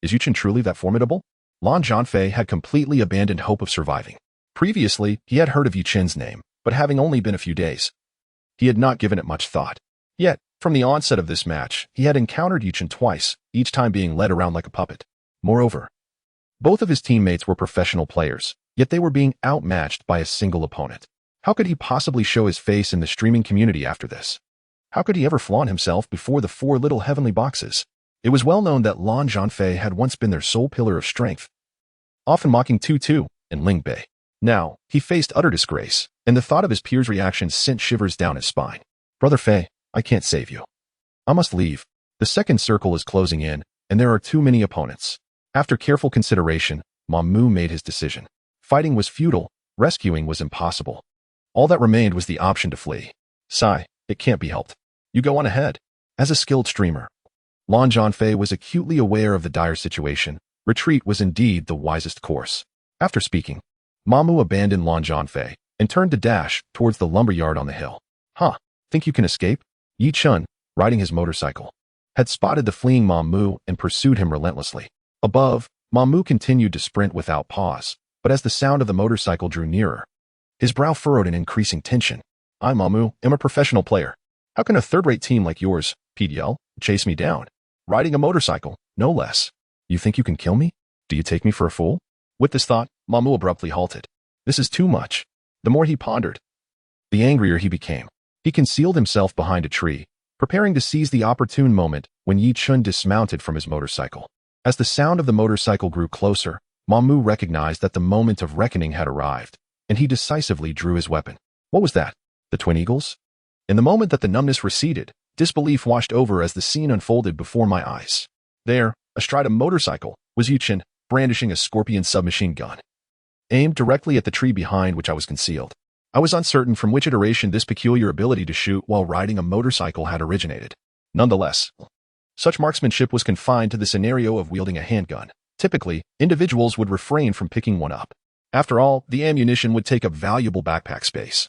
Is Yu Chen truly that formidable? Lan Zhanfei had completely abandoned hope of surviving. Previously, he had heard of Yu Chen's name, but having only been a few days, he had not given it much thought. Yet, from the onset of this match, he had encountered Yu Chen twice, each time being led around like a puppet. Moreover, both of his teammates were professional players, yet they were being outmatched by a single opponent. How could he possibly show his face in the streaming community after this? How could he ever flaunt himself before the 4 little heavenly boxes? It was well known that Lan Zhanfei had once been their sole pillar of strength, often mocking Tu and Ling Bei. Now, he faced utter disgrace, and the thought of his peers' reactions sent shivers down his spine. Brother Fei, I can't save you. I must leave. The second circle is closing in, and there are too many opponents. After careful consideration, Mamu made his decision. Fighting was futile, rescuing was impossible. All that remained was the option to flee. Sigh, it can't be helped. You go on ahead. As a skilled streamer, Lan Zhanfei was acutely aware of the dire situation. Retreat was indeed the wisest course. After speaking, Mamu abandoned Lan Zhanfei and turned to dash towards the lumberyard on the hill. Huh, think you can escape? Yi Chen, riding his motorcycle, had spotted the fleeing Mamu and pursued him relentlessly. Above, Mamu continued to sprint without pause, but as the sound of the motorcycle drew nearer, his brow furrowed in increasing tension. I, Mamu, am a professional player. How can a third-rate team like yours, PDL, chase me down? Riding a motorcycle, no less. You think you can kill me? Do you take me for a fool? With this thought, Mamu abruptly halted. This is too much. The more he pondered, the angrier he became. He concealed himself behind a tree, preparing to seize the opportune moment when Yi Chen dismounted from his motorcycle. As the sound of the motorcycle grew closer, Mamu recognized that the moment of reckoning had arrived, and he decisively drew his weapon. What was that? The Twin Eagles? In the moment that the numbness receded, disbelief washed over as the scene unfolded before my eyes. There, astride a motorcycle, was Yu Chen, brandishing a Scorpion submachine gun, aimed directly at the tree behind which I was concealed. I was uncertain from which iteration this peculiar ability to shoot while riding a motorcycle had originated. Nonetheless, such marksmanship was confined to the scenario of wielding a handgun. Typically, individuals would refrain from picking one up. After all, the ammunition would take up valuable backpack space.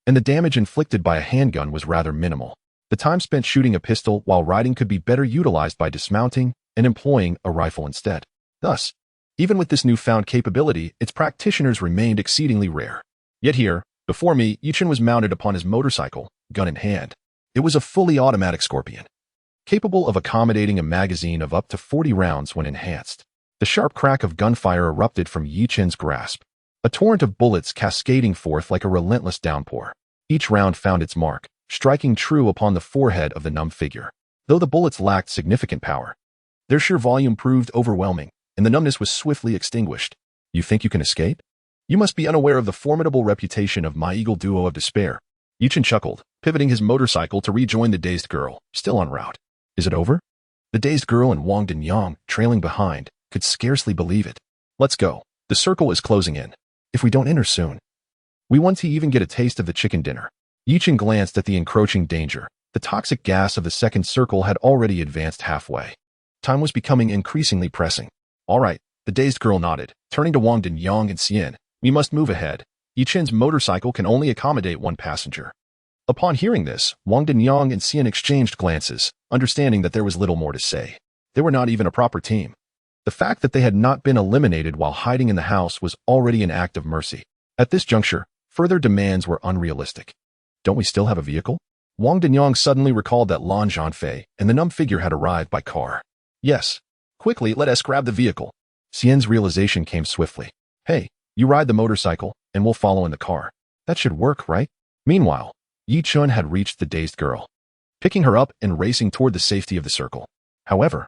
and the damage inflicted by a handgun was rather minimal. The time spent shooting a pistol while riding could be better utilized by dismounting and employing a rifle instead. Thus, even with this newfound capability, its practitioners remained exceedingly rare. Yet here, before me, Yichen was mounted upon his motorcycle, gun in hand. It was a fully automatic Scorpion, capable of accommodating a magazine of up to 40 rounds when enhanced. The sharp crack of gunfire erupted from Yichen's grasp, a torrent of bullets cascading forth like a relentless downpour. Each round found its mark, striking true upon the forehead of the numb figure. Though the bullets lacked significant power, their sheer volume proved overwhelming, and the numbness was swiftly extinguished. You think you can escape? You must be unaware of the formidable reputation of my eagle duo of despair. Yichen chuckled, pivoting his motorcycle to rejoin the dazed girl, still en route. Is it over? The dazed girl and Wang Dinyang, trailing behind, could scarcely believe it. Let's go. The circle is closing in. If we don't enter soon, we want to even get a taste of the chicken dinner. Yichen glanced at the encroaching danger. The toxic gas of the second circle had already advanced halfway. Time was becoming increasingly pressing. All right, the dazed girl nodded, turning to Wang Dinyang and Xian. We must move ahead. Yichen's motorcycle can only accommodate one passenger. Upon hearing this, Wang Dinyang and Xian exchanged glances, understanding that there was little more to say. They were not even a proper team. The fact that they had not been eliminated while hiding in the house was already an act of mercy. At this juncture, further demands were unrealistic. Don't we still have a vehicle? Wang Dinyang suddenly recalled that Lan Zhanfei and the numb figure had arrived by car. Yes. Quickly, let us grab the vehicle. Xian's realization came swiftly. Hey, you ride the motorcycle, and we'll follow in the car. That should work, right? Meanwhile, Yichen had reached the dazed girl, picking her up and racing toward the safety of the circle. However,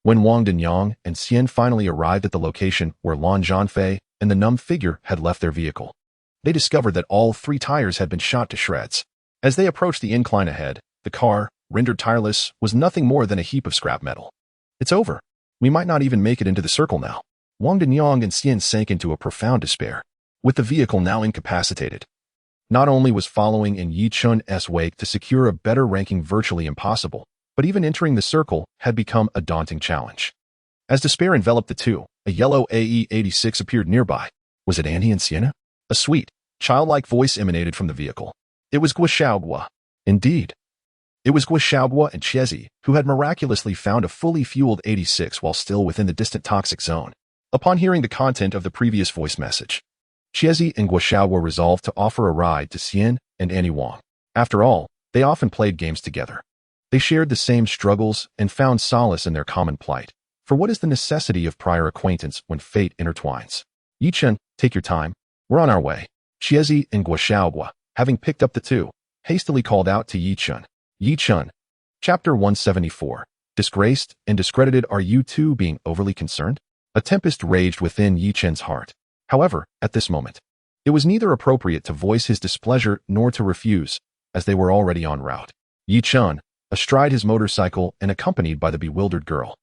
when Wang Dinyang and Xian finally arrived at the location where Lan Zhanfei and the numb figure had left their vehicle, they discovered that all 3 tires had been shot to shreds. As they approached the incline ahead, the car, rendered tireless, was nothing more than a heap of scrap metal. It's over. We might not even make it into the circle now. Wang Dinyang and Xian sank into a profound despair. With the vehicle now incapacitated, not only was following in Yichen's wake to secure a better ranking virtually impossible, but even entering the circle had become a daunting challenge. As despair enveloped the two, a yellow AE-86 appeared nearby. Was it Annie and Sienna? A sweet, childlike voice emanated from the vehicle. It was Gua Xiaogua. Indeed. It was Gua Xiaogua and Chiezi, who had miraculously found a fully fueled 86 while still within the distant toxic zone. Upon hearing the content of the previous voice message, Chiezi and Gua Xiaogua resolved to offer a ride to Xian and Annie Wang. After all, they often played games together. They shared the same struggles and found solace in their common plight. For what is the necessity of prior acquaintance when fate intertwines? Yichen, take your time. We're on our way. Chiezi and Gua Xiaogua, having picked up the two, hastily called out to Yichen. Yichen. Chapter 174. Disgraced and discredited. Are you two being overly concerned? A tempest raged within Yichen's heart. However, at this moment, it was neither appropriate to voice his displeasure nor to refuse, as they were already en route. Yichen, astride his motorcycle and accompanied by the bewildered girl,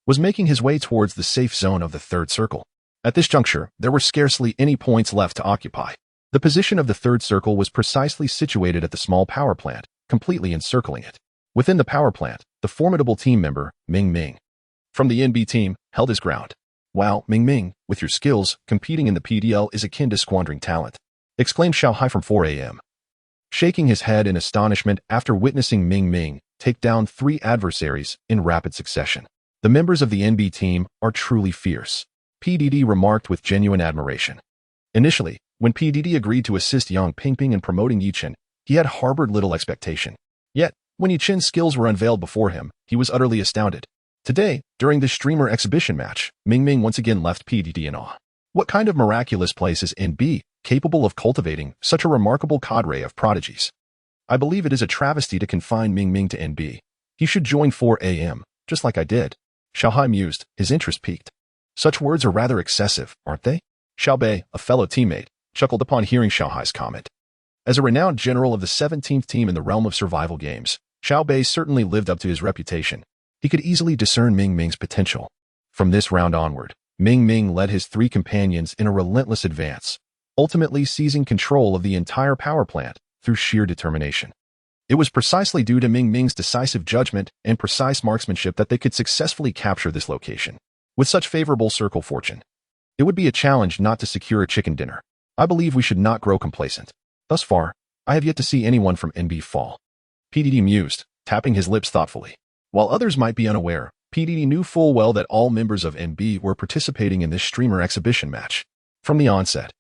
was making his way towards the safe zone of the third circle. At this juncture, there were scarcely any points left to occupy. The position of the third circle was precisely situated at the small power plant, completely encircling it. Within the power plant, the formidable team member, Ming Ming, from the NB team, held his ground. Wow, Ming Ming, with your skills, competing in the PDL is akin to squandering talent, exclaimed Xiao Hai from 4 a.m. Shaking his head in astonishment after witnessing Ming Ming take down 3 adversaries in rapid succession. The members of the NB team are truly fierce, PDD remarked with genuine admiration. Initially, when PDD agreed to assist Yang Pingping in promoting Yichen, he had harbored little expectation. Yet, when Yichen's skills were unveiled before him, he was utterly astounded. Today, during this streamer exhibition match, Ming Ming once again left PDD in awe. What kind of miraculous place is NB capable of cultivating such a remarkable cadre of prodigies? I believe it is a travesty to confine Ming Ming to NB. He should join 4 a.m., just like I did. Xiao Hai mused, his interest piqued. Such words are rather excessive, aren't they? Xiao Bei, a fellow teammate, chuckled upon hearing Xiao Hai's comment. As a renowned general of the 17th team in the realm of survival games, Xiao Bei certainly lived up to his reputation. He could easily discern Ming Ming's potential. From this round onward, Ming Ming led his 3 companions in a relentless advance, ultimately seizing control of the entire power plant through sheer determination. It was precisely due to Ming Ming's decisive judgment and precise marksmanship that they could successfully capture this location. With such favorable circle fortune, it would be a challenge not to secure a chicken dinner. I believe we should not grow complacent. Thus far, I have yet to see anyone from NB fall. PDD mused, tapping his lips thoughtfully. While others might be unaware, PDD knew full well that all members of NB were participating in this streamer exhibition match. From the onset,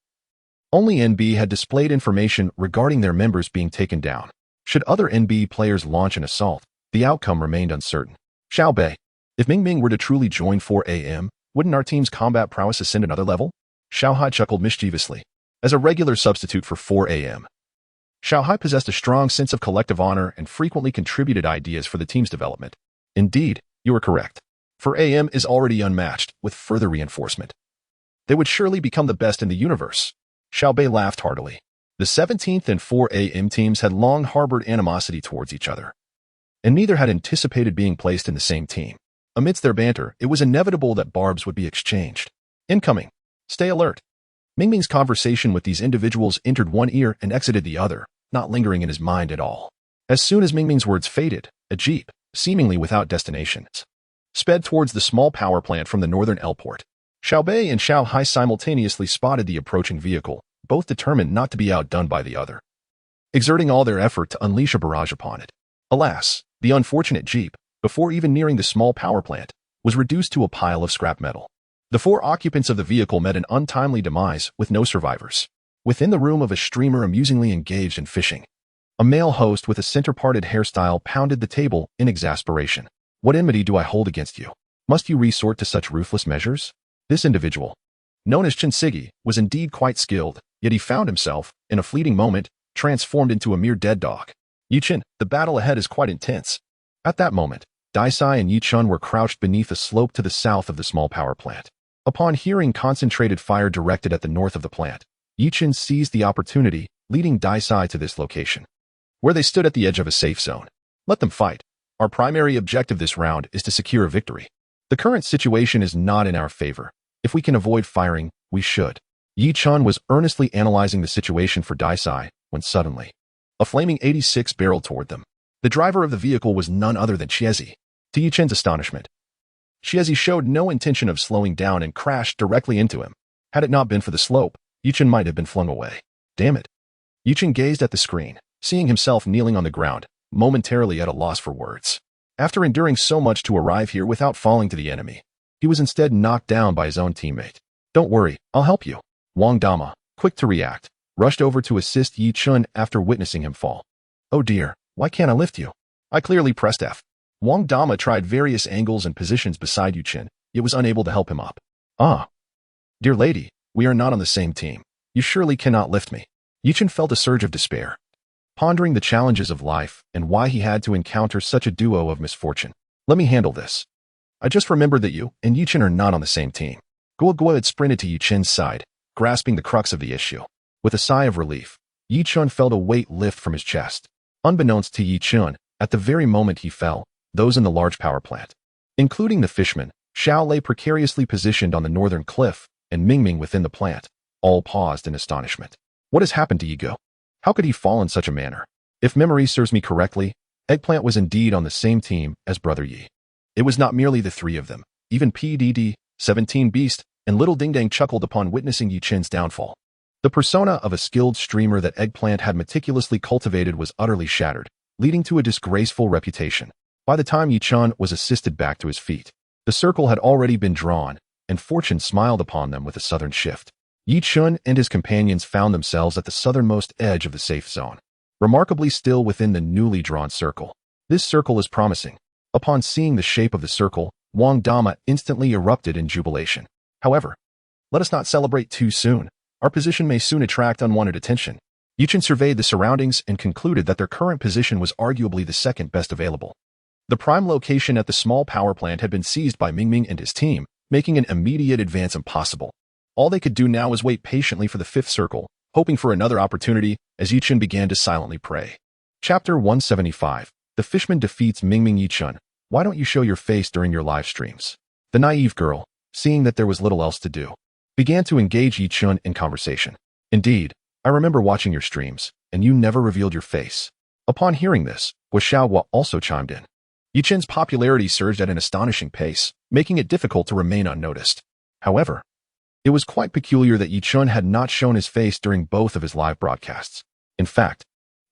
only NB had displayed information regarding their members being taken down. Should other NB players launch an assault, the outcome remained uncertain. Xiao Bei, if Ming Ming were to truly join 4AM, wouldn't our team's combat prowess ascend another level? Xiao Hai chuckled mischievously. As a regular substitute for 4AM, Xiao Hai possessed a strong sense of collective honor and frequently contributed ideas for the team's development. Indeed, you are correct. 4AM is already unmatched, with further reinforcement. They would surely become the best in the universe. Xiao Bei laughed heartily. The 17th and 4AM teams had long harbored animosity towards each other, and neither had anticipated being placed in the same team. Amidst their banter, it was inevitable that barbs would be exchanged. Incoming. Stay alert. Ming Ming's conversation with these individuals entered one ear and exited the other, not lingering in his mind at all. As soon as Ming Ming's words faded, a jeep, seemingly without destinations, sped towards the small power plant from the northern L-port. Xiao Bei and Xiao Hai simultaneously spotted the approaching vehicle, both determined not to be outdone by the other, exerting all their effort to unleash a barrage upon it. Alas, the unfortunate jeep, before even nearing the small power plant, was reduced to a pile of scrap metal. The 4 occupants of the vehicle met an untimely demise with no survivors. Within the room of a streamer amusingly engaged in fishing, a male host with a center-parted hairstyle pounded the table in exasperation. What enmity do I hold against you? Must you resort to such ruthless measures? This individual, known as Chen Sigi, was indeed quite skilled, yet he found himself, in a fleeting moment, transformed into a mere dead dog. Yi Chen, the battle ahead is quite intense. At that moment, Dai Sai and Yi Chun were crouched beneath a slope to the south of the small power plant. Upon hearing concentrated fire directed at the north of the plant, Yi Chen seized the opportunity, leading Dai Sai to this location, where they stood at the edge of a safe zone. Let them fight. Our primary objective this round is to secure a victory. The current situation is not in our favor. If we can avoid firing, we should. Yi Chun was earnestly analyzing the situation for Dai Sai when suddenly, a flaming 86 barreled toward them. The driver of the vehicle was none other than Chiezi. To Yi Chen's astonishment, Chiezi showed no intention of slowing down and crashed directly into him. Had it not been for the slope, Yi Chen might have been flung away. Damn it. Yi Chen gazed at the screen, seeing himself kneeling on the ground, momentarily at a loss for words. After enduring so much to arrive here without falling to the enemy, he was instead knocked down by his own teammate. Don't worry, I'll help you. Wang Dama, quick to react, rushed over to assist Yi Chun after witnessing him fall. Oh dear, why can't I lift you? I clearly pressed F. Wang Dama tried various angles and positions beside Yi Chen, yet was unable to help him up. Ah. Dear lady, we are not on the same team. You surely cannot lift me. Yi Chen felt a surge of despair, pondering the challenges of life and why he had to encounter such a duo of misfortune. Let me handle this. I just remembered that you and Yi Chen are not on the same team. Guo Guo had sprinted to Yi Chen's side, grasping the crux of the issue. With a sigh of relief, Yi Chun felt a weight lift from his chest. Unbeknownst to Yi Chun, at the very moment he fell, those in the large power plant, including the fishman, Xiao lay precariously positioned on the northern cliff, and Ming Ming within the plant, all paused in astonishment. What has happened to Yi Go? How could he fall in such a manner? If memory serves me correctly, Eggplant was indeed on the same team as Brother Yi. It was not merely the 3 of them. Even PDD, 17 Beast, and Little Ding Dang chuckled upon witnessing Yi Chen's downfall. The persona of a skilled streamer that Eggplant had meticulously cultivated was utterly shattered, leading to a disgraceful reputation. By the time Yi Chun was assisted back to his feet, the circle had already been drawn, and fortune smiled upon them with a southern shift. Yi Chun and his companions found themselves at the southernmost edge of the safe zone, remarkably still within the newly drawn circle. This circle is promising. Upon seeing the shape of the circle, Wang Dama instantly erupted in jubilation. However, let us not celebrate too soon. Our position may soon attract unwanted attention. Yi Chen surveyed the surroundings and concluded that their current position was arguably the second best available. The prime location at the small power plant had been seized by Ming Ming and his team, making an immediate advance impossible. All they could do now was wait patiently for the 5th circle, hoping for another opportunity as Yi Chen began to silently pray. Chapter 175. The Fishman defeats Ming Ming. Yi Chen, why don't you show your face during your live streams? The naive girl, seeing that there was little else to do, began to engage Yi Chen in conversation. Indeed, I remember watching your streams, and you never revealed your face. Upon hearing this, Guo Xiaohua also chimed in. Yi Chen's popularity surged at an astonishing pace, making it difficult to remain unnoticed. However, it was quite peculiar that Yi Chen had not shown his face during both of his live broadcasts. In fact,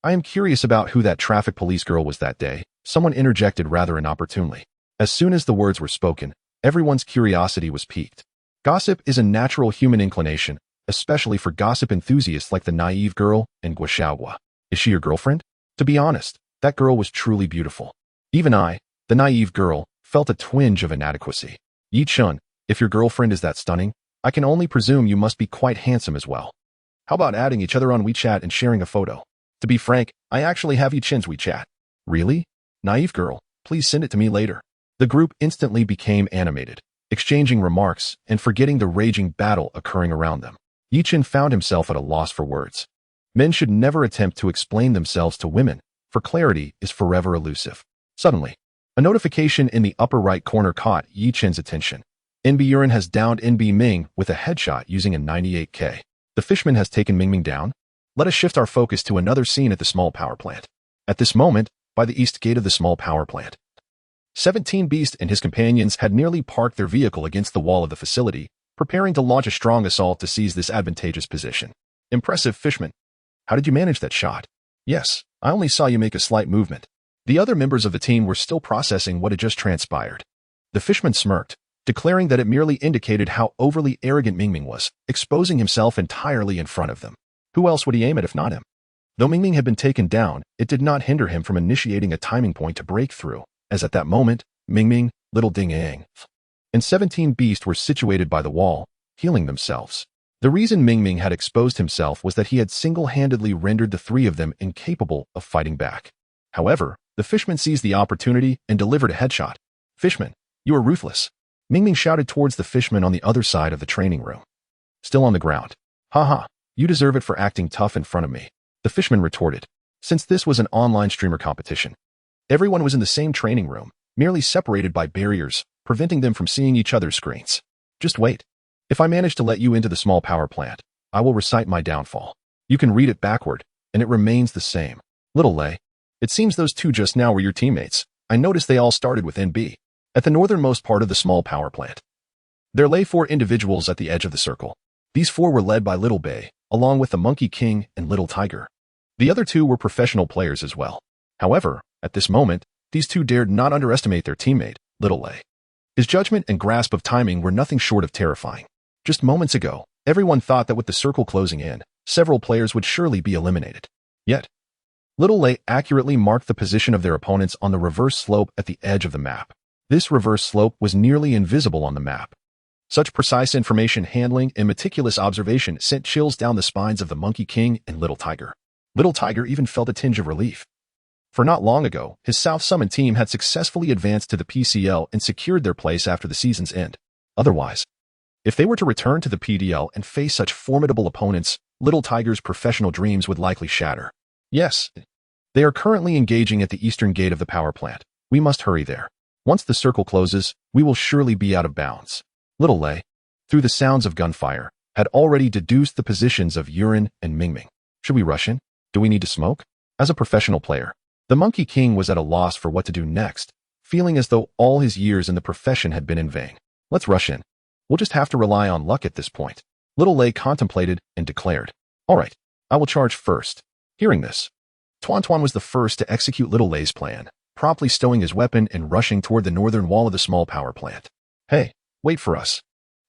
I am curious about who that traffic police girl was that day, someone interjected rather inopportunely. As soon as the words were spoken, everyone's curiosity was piqued. Gossip is a natural human inclination, especially for gossip enthusiasts like the naive girl and Guashaogua. Is she your girlfriend? To be honest, that girl was truly beautiful. Even I, the naive girl, felt a twinge of inadequacy. Yi Chun, if your girlfriend is that stunning, I can only presume you must be quite handsome as well. How about adding each other on WeChat and sharing a photo? To be frank, I actually have Yi Chun's WeChat. Really? Naive girl, please send it to me later. The group instantly became animated, exchanging remarks and forgetting the raging battle occurring around them. Yi Chun found himself at a loss for words. Men should never attempt to explain themselves to women, for clarity is forever elusive. Suddenly, a notification in the upper right corner caught Yi Chun's attention. NB Urine has downed NB Ming with a headshot using a 98K. The fishman has taken Ming Ming down. Let us shift our focus to another scene at the small power plant. At this moment, by the east gate of the small power plant, 17 Beast and his companions had nearly parked their vehicle against the wall of the facility, preparing to launch a strong assault to seize this advantageous position. Impressive, fishman. How did you manage that shot? Yes, I only saw you make a slight movement. The other members of the team were still processing what had just transpired. The fishman smirked, declaring that it merely indicated how overly arrogant Ming Ming was, exposing himself entirely in front of them. Who else would he aim at if not him? Though Ming Ming had been taken down, it did not hinder him from initiating a timing point to break through, as at that moment, Ming Ming, Little Ding Ang, and 17 Beast were situated by the wall, healing themselves. The reason Ming Ming had exposed himself was that he had single-handedly rendered the three of them incapable of fighting back. However, the fishman seized the opportunity and delivered a headshot. Fishman, you are ruthless. Ming Ming shouted towards the fishman on the other side of the training room. Still on the ground. Haha, you deserve it for acting tough in front of me. The fishman retorted. Since this was an online streamer competition, everyone was in the same training room, merely separated by barriers, preventing them from seeing each other's screens. Just wait. If I manage to let you into the small power plant, I will recite my downfall. You can read it backward, and it remains the same. Little Lei, it seems those two just now were your teammates. I noticed they all started with NB. At the northernmost part of the small power plant, there lay 4 individuals at the edge of the circle. These 4 were led by Little Bei, along with the Monkey King and Little Tiger. The other 2 were professional players as well. However, at this moment, these 2 dared not underestimate their teammate, Little Lei. His judgment and grasp of timing were nothing short of terrifying. Just moments ago, everyone thought that with the circle closing in, several players would surely be eliminated. Yet, Little Lei accurately marked the position of their opponents on the reverse slope at the edge of the map. This reverse slope was nearly invisible on the map. Such precise information handling and meticulous observation sent chills down the spines of the Monkey King and Little Tiger. Little Tiger even felt a tinge of relief. For not long ago, his South Summon team had successfully advanced to the PCL and secured their place after the season's end. Otherwise, if they were to return to the PDL and face such formidable opponents, Little Tiger's professional dreams would likely shatter. Yes, they are currently engaging at the eastern gate of the power plant. We must hurry there. Once the circle closes, we will surely be out of bounds. Little Lei, through the sounds of gunfire, had already deduced the positions of Urine and Ming Ming. Should we rush in? Do we need to smoke? As a professional player, the Monkey King was at a loss for what to do next, feeling as though all his years in the profession had been in vain. Let's rush in. We'll just have to rely on luck at this point. Little Lei contemplated and declared, all right, I will charge first. Hearing this, Tuan Tuan was the first to execute Little Lei's plan, promptly stowing his weapon and rushing toward the northern wall of the small power plant. Hey, wait for us.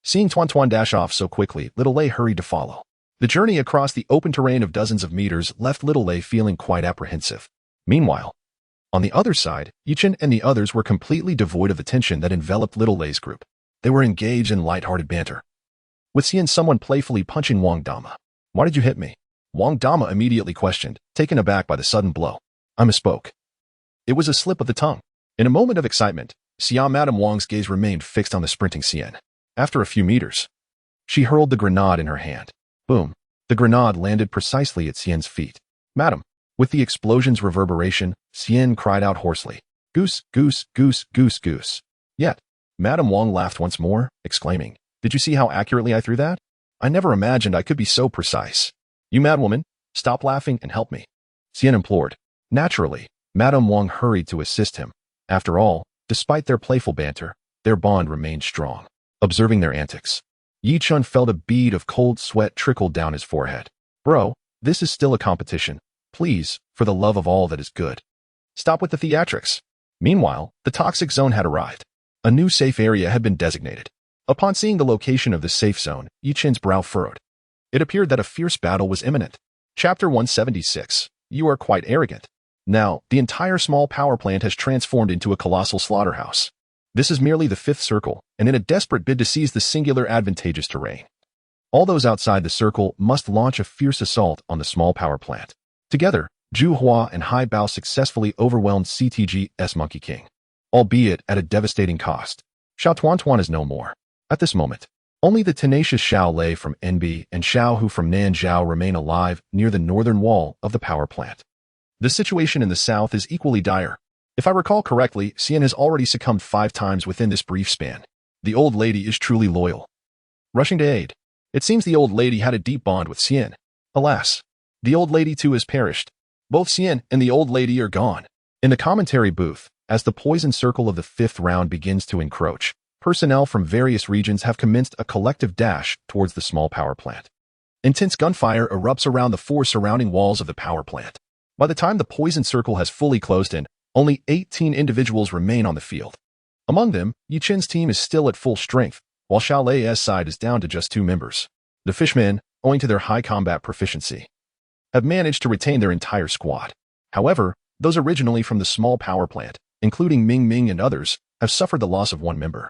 Seeing Tuan Tuan dash off so quickly, Little Lei hurried to follow. The journey across the open terrain of dozens of meters left Little Lei feeling quite apprehensive. Meanwhile, on the other side, Yi Chun and the others were completely devoid of the tension that enveloped Little Lei's group. They were engaged in light-hearted banter, with seeing someone playfully punching Wang Dama. Why did you hit me? Wang Dama immediately questioned, taken aback by the sudden blow. I misspoke. It was a slip of the tongue. In a moment of excitement, Madame Wang's gaze remained fixed on the sprinting Xian. After a few meters, she hurled the grenade in her hand. Boom. The grenade landed precisely at Xian's feet. Madam. With the explosion's reverberation, Xian cried out hoarsely, Goose, goose, goose, goose, goose. Yet, Madame Wang laughed once more, exclaiming, Did you see how accurately I threw that? I never imagined I could be so precise. You mad woman, stop laughing and help me. Xian implored. Naturally, Madame Wang hurried to assist him. After all, despite their playful banter, their bond remained strong. Observing their antics, Yi Chun felt a bead of cold sweat trickle down his forehead. Bro, this is still a competition. Please, for the love of all that is good, stop with the theatrics. Meanwhile, the toxic zone had arrived. A new safe area had been designated. Upon seeing the location of the safe zone, Yichen's brow furrowed. It appeared that a fierce battle was imminent. Chapter 176. You are quite arrogant. Now, the entire small power plant has transformed into a colossal slaughterhouse. This is merely the fifth circle, and in a desperate bid to seize the singular advantageous terrain, all those outside the circle must launch a fierce assault on the small power plant. Together, Zhu Hua and Hai Bao successfully overwhelmed CTG's Monkey King, albeit at a devastating cost. Xiao Tuan is no more. At this moment, only the tenacious Xiao Lei from NB and Xiao Hu from Nanzhao remain alive near the northern wall of the power plant. The situation in the south is equally dire. If I recall correctly, Xian has already succumbed 5 times within this brief span. The old lady is truly loyal. Rushing to aid. It seems the old lady had a deep bond with Xian. Alas, the old lady too has perished. Both Xian and the old lady are gone. In the commentary booth, as the poison circle of the 5th round begins to encroach, personnel from various regions have commenced a collective dash towards the small power plant. Intense gunfire erupts around the 4 surrounding walls of the power plant. By the time the poison circle has fully closed in, only 18 individuals remain on the field. Among them, Yichen's team is still at full strength, while Xiao Lei's side is down to just 2 members. The Fishmen, owing to their high combat proficiency, have managed to retain their entire squad. However, those originally from the small power plant, including Ming Ming and others, have suffered the loss of 1 member.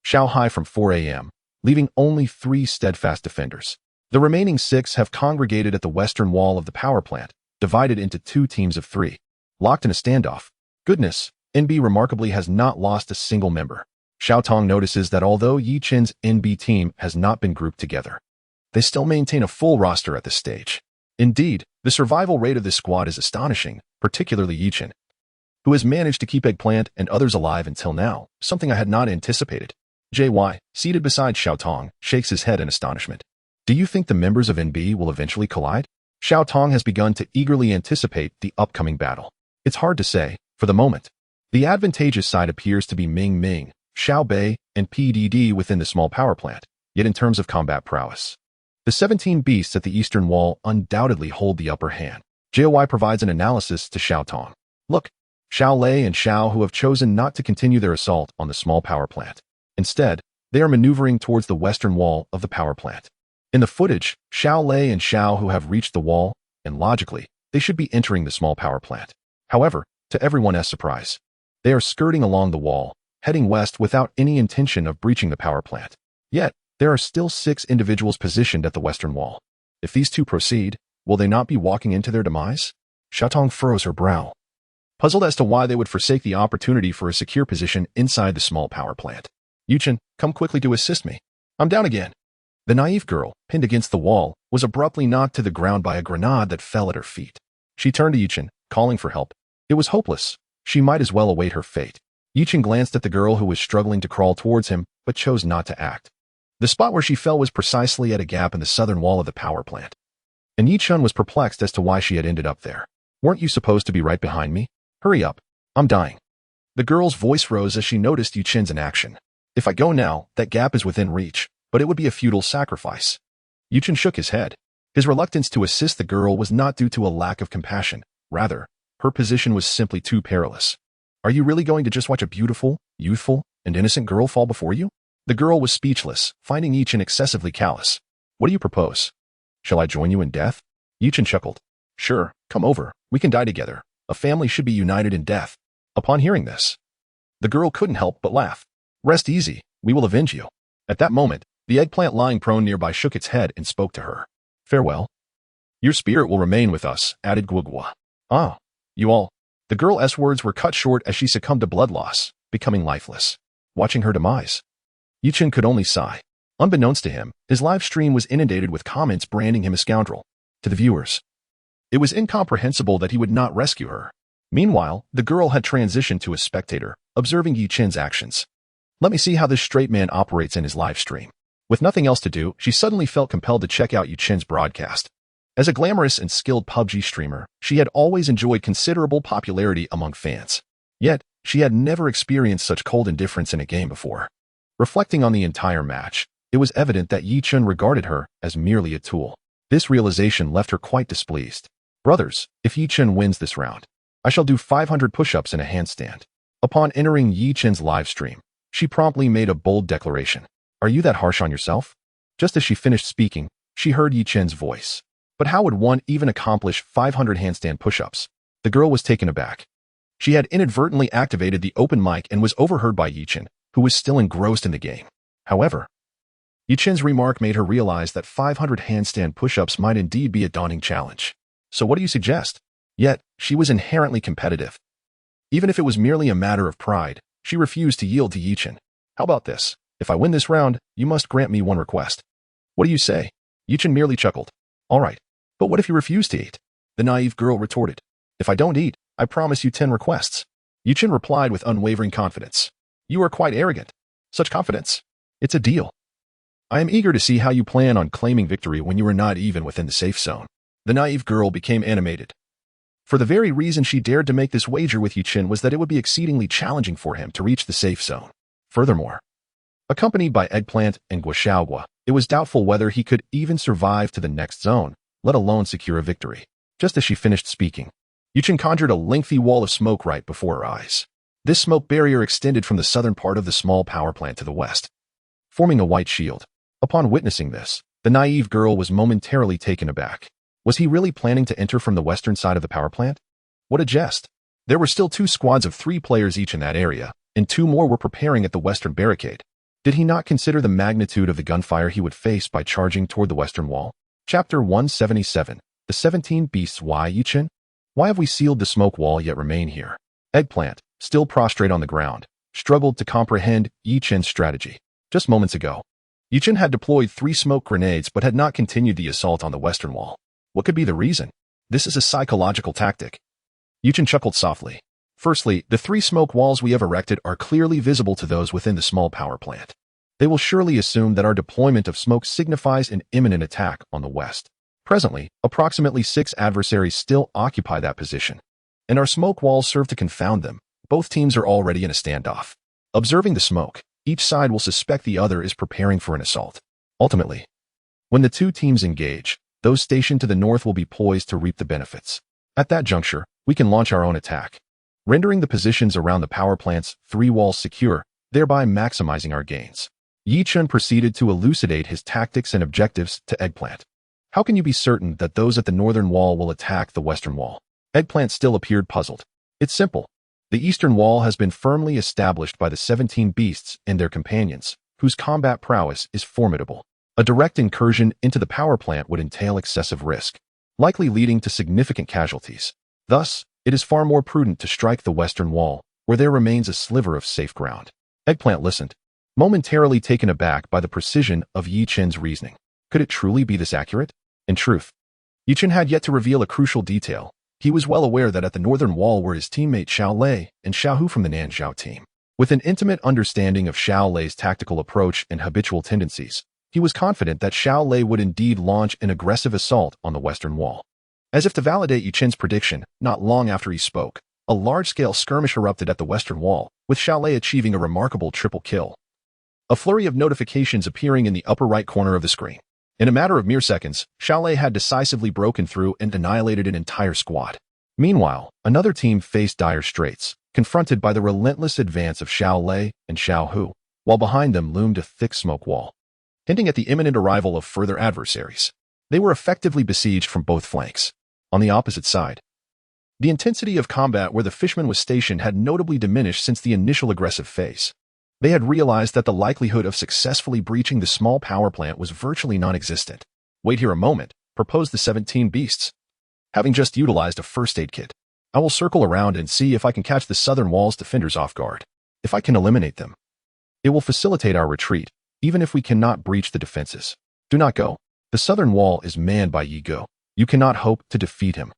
Xiao Hai from 4 a.m., leaving only 3 steadfast defenders. The remaining 6 have congregated at the western wall of the power plant, divided into 2 teams of 3, locked in a standoff. Goodness, NB remarkably has not lost a single member. Xiao Tong notices that although Yichen's NB team has not been grouped together, they still maintain a full roster at this stage. Indeed, the survival rate of this squad is astonishing, particularly Yichen, who has managed to keep Eggplant and others alive until now, something I had not anticipated. JY, seated beside Xiao Tong, shakes his head in astonishment. Do you think the members of NB will eventually collide? Xiao Tong has begun to eagerly anticipate the upcoming battle. It's hard to say, for the moment. The advantageous side appears to be Ming Ming, Xiao Bei, and PDD within the small power plant, yet in terms of combat prowess, the 17 beasts at the eastern wall undoubtedly hold the upper hand. JOY provides an analysis to Xiao Tong. Look, Xiao Lei and Xiao Hu have chosen not to continue their assault on the small power plant. Instead, they are maneuvering towards the western wall of the power plant. In the footage, Xiao Lei and Xiao Hu have reached the wall, and logically, they should be entering the small power plant. However, to everyone's surprise, they are skirting along the wall, heading west without any intention of breaching the power plant. Yet, there are still 6 individuals positioned at the western wall. If these 2 proceed, will they not be walking into their demise? Xiao Tong furrows her brow, puzzled as to why they would forsake the opportunity for a secure position inside the small power plant. Yichen, come quickly to assist me. I'm down again. The naive girl, pinned against the wall, was abruptly knocked to the ground by a grenade that fell at her feet. She turned to Yichen, calling for help. It was hopeless. She might as well await her fate. Yichen glanced at the girl who was struggling to crawl towards him, but chose not to act. The spot where she fell was precisely at a gap in the southern wall of the power plant. And Yichen was perplexed as to why she had ended up there. Weren't you supposed to be right behind me? Hurry up. I'm dying. The girl's voice rose as she noticed Yichen's inaction. If I go now, that gap is within reach, but it would be a futile sacrifice. Yichen shook his head. His reluctance to assist the girl was not due to a lack of compassion. Rather, her position was simply too perilous. Are you really going to just watch a beautiful, youthful, and innocent girl fall before you? The girl was speechless, finding Yichen excessively callous. What do you propose? Shall I join you in death? Yichen chuckled. Sure, come over. We can die together. A family should be united in death. Upon hearing this, the girl couldn't help but laugh. Rest easy. We will avenge you. At that moment, the eggplant lying prone nearby shook its head and spoke to her. Farewell. Your spirit will remain with us, added Guogua. Ah, you all. The girl's words were cut short as she succumbed to blood loss, becoming lifeless. Watching her demise, Yichen could only sigh. Unbeknownst to him, his live stream was inundated with comments branding him a scoundrel. To the viewers, it was incomprehensible that he would not rescue her. Meanwhile, the girl had transitioned to a spectator, observing Yichen's actions. Let me see how this straight man operates in his live stream. With nothing else to do, she suddenly felt compelled to check out Yichen's broadcast. As a glamorous and skilled PUBG streamer, she had always enjoyed considerable popularity among fans. Yet, she had never experienced such cold indifference in a game before. Reflecting on the entire match, it was evident that Yichen regarded her as merely a tool. This realization left her quite displeased. Brothers, if Yi Chen wins this round, I shall do 500 push-ups in a handstand. Upon entering Yi Chen's live stream, she promptly made a bold declaration. Are you that harsh on yourself? Just as she finished speaking, she heard Yi Chen's voice. But how would one even accomplish 500 handstand push-ups? The girl was taken aback. She had inadvertently activated the open mic and was overheard by Yi Chen, who was still engrossed in the game. However, Yi Chen's remark made her realize that 500 handstand push-ups might indeed be a daunting challenge. So what do you suggest? Yet, she was inherently competitive. Even if it was merely a matter of pride, she refused to yield to Yi Chen. How about this? If I win this round, you must grant me one request. What do you say? Yi Chen merely chuckled. All right, but what if you refuse to eat? The naive girl retorted. If I don't eat, I promise you 10 requests. Yi Chen replied with unwavering confidence. You are quite arrogant. Such confidence. It's a deal. I am eager to see how you plan on claiming victory when you are not even within the safe zone. The naive girl became animated. For the very reason she dared to make this wager with Yi Chen was that it would be exceedingly challenging for him to reach the safe zone. Furthermore, accompanied by Eggplant and Guo, it was doubtful whether he could even survive to the next zone, let alone secure a victory. Just as she finished speaking, Yi Chen conjured a lengthy wall of smoke right before her eyes. This smoke barrier extended from the southern part of the small power plant to the west, forming a white shield. Upon witnessing this, the naive girl was momentarily taken aback. Was he really planning to enter from the western side of the power plant? What a jest! There were still 2 squads of 3 players each in that area, and 2 more were preparing at the western barricade. Did he not consider the magnitude of the gunfire he would face by charging toward the western wall? Chapter 177. The 17 Beasts. Why, Yi Chen? Why have we sealed the smoke wall yet remain here? Eggplant, still prostrate on the ground, struggled to comprehend Yi Chen's strategy. Just moments ago, Yi Chen had deployed 3 smoke grenades but had not continued the assault on the western wall. What could be the reason? This is a psychological tactic. Yi Chen chuckled softly. Firstly, the 3 smoke walls we have erected are clearly visible to those within the small power plant. They will surely assume that our deployment of smoke signifies an imminent attack on the west. Presently, approximately 6 adversaries still occupy that position, and our smoke walls serve to confound them. Both teams are already in a standoff. Observing the smoke, each side will suspect the other is preparing for an assault. Ultimately, when the 2 teams engage, those stationed to the north will be poised to reap the benefits. At that juncture, we can launch our own attack, rendering the positions around the power plant's 3 walls secure, thereby maximizing our gains. Yi Chen proceeded to elucidate his tactics and objectives to Eggplant. How can you be certain that those at the northern wall will attack the western wall? Eggplant still appeared puzzled. It's simple. The eastern wall has been firmly established by the 17 beasts and their companions, whose combat prowess is formidable. A direct incursion into the power plant would entail excessive risk, likely leading to significant casualties. Thus, it is far more prudent to strike the western wall, where there remains a sliver of safe ground. Eggplant listened, momentarily taken aback by the precision of Yi Chen's reasoning. Could it truly be this accurate? In truth, Yi Chen had yet to reveal a crucial detail. He was well aware that at the northern wall were his teammate Xiao Lei and Xiao Hu from the Nanzhao team. With an intimate understanding of Xiao Lei's tactical approach and habitual tendencies, he was confident that Xiao Lei would indeed launch an aggressive assault on the western wall. As if to validate Yi Chen's prediction, not long after he spoke, a large-scale skirmish erupted at the western wall, with Xiao Lei achieving a remarkable triple kill. A flurry of notifications appearing in the upper right corner of the screen. In a matter of mere seconds, Xiao Lei had decisively broken through and annihilated an entire squad. Meanwhile, another team faced dire straits, confronted by the relentless advance of Xiao Lei and Xiao Hu, while behind them loomed a thick smoke wall, hinting at the imminent arrival of further adversaries. They were effectively besieged from both flanks. On the opposite side, the intensity of combat where the fishman was stationed had notably diminished since the initial aggressive phase. They had realized that the likelihood of successfully breaching the small power plant was virtually non-existent. Wait here a moment, proposed the 17 beasts. Having just utilized a first aid kit, I will circle around and see if I can catch the southern wall's defenders off guard. If I can eliminate them, it will facilitate our retreat, even if we cannot breach the defenses. Do not go. The southern wall is manned by Yi Go. You cannot hope to defeat him.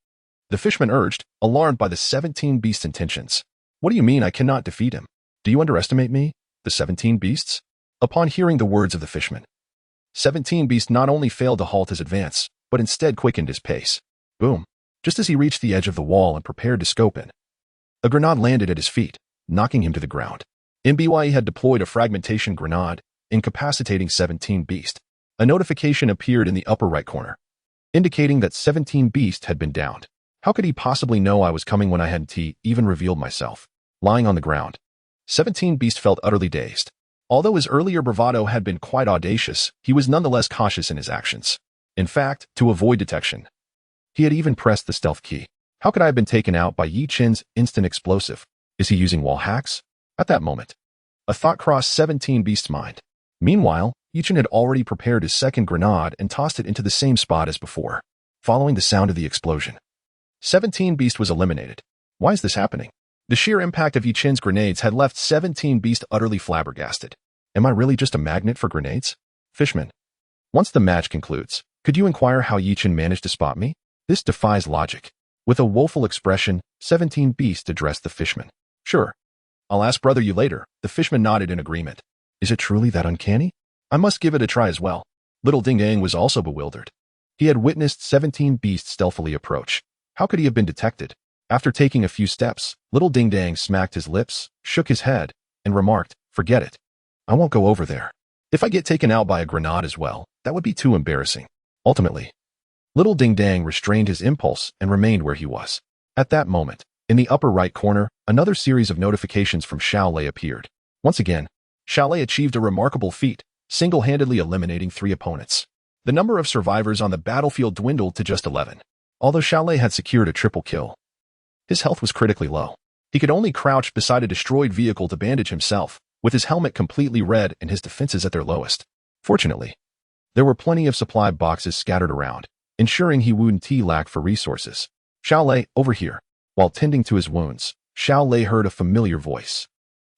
The fishman urged, alarmed by the 17 beasts' intentions. What do you mean I cannot defeat him? Do you underestimate me? The 17 beasts? Upon hearing the words of the fishman, 17 beasts not only failed to halt his advance, but instead quickened his pace. Boom. Just as he reached the edge of the wall and prepared to scope in, a grenade landed at his feet, knocking him to the ground. MBYE had deployed a fragmentation grenade, incapacitating 17 beasts. A notification appeared in the upper right corner, indicating that 17 beasts had been downed. How could he possibly know I was coming when I hadn't even revealed myself? Lying on the ground, 17 Beast felt utterly dazed. Although his earlier bravado had been quite audacious, he was nonetheless cautious in his actions. In fact, to avoid detection, he had even pressed the stealth key. How could I have been taken out by Yi Chen's instant explosive? Is he using wall hacks? At that moment, a thought crossed 17 Beast's mind. Meanwhile, Yi Chen had already prepared his second grenade and tossed it into the same spot as before. Following the sound of the explosion, 17 Beast was eliminated. Why is this happening? The sheer impact of Yi Chen's grenades had left 17 Beast utterly flabbergasted. Am I really just a magnet for grenades? Fishman. Once the match concludes, could you inquire how Yi Chen managed to spot me? This defies logic. With a woeful expression, 17 Beast addressed the Fishman. Sure. I'll ask brother you later. The Fishman nodded in agreement. Is it truly that uncanny? I must give it a try as well. Little Ding Dang was also bewildered. He had witnessed 17 Beast stealthily approach. How could he have been detected? After taking a few steps, Little Ding Dang smacked his lips, shook his head, and remarked, forget it. I won't go over there. If I get taken out by a grenade as well, that would be too embarrassing. Ultimately, Little Ding Dang restrained his impulse and remained where he was. At that moment, in the upper right corner, another series of notifications from Xiao Lei appeared. Once again, Xiao Lei achieved a remarkable feat, single-handedly eliminating 3 opponents. The number of survivors on the battlefield dwindled to just 11. Although Xiao Lei had secured a triple kill, his health was critically low. He could only crouch beside a destroyed vehicle to bandage himself, with his helmet completely red and his defenses at their lowest. Fortunately, there were plenty of supply boxes scattered around, ensuring he wouldn't lack for resources. Xiao Lei, over here. While tending to his wounds, Xiao Lei heard a familiar voice.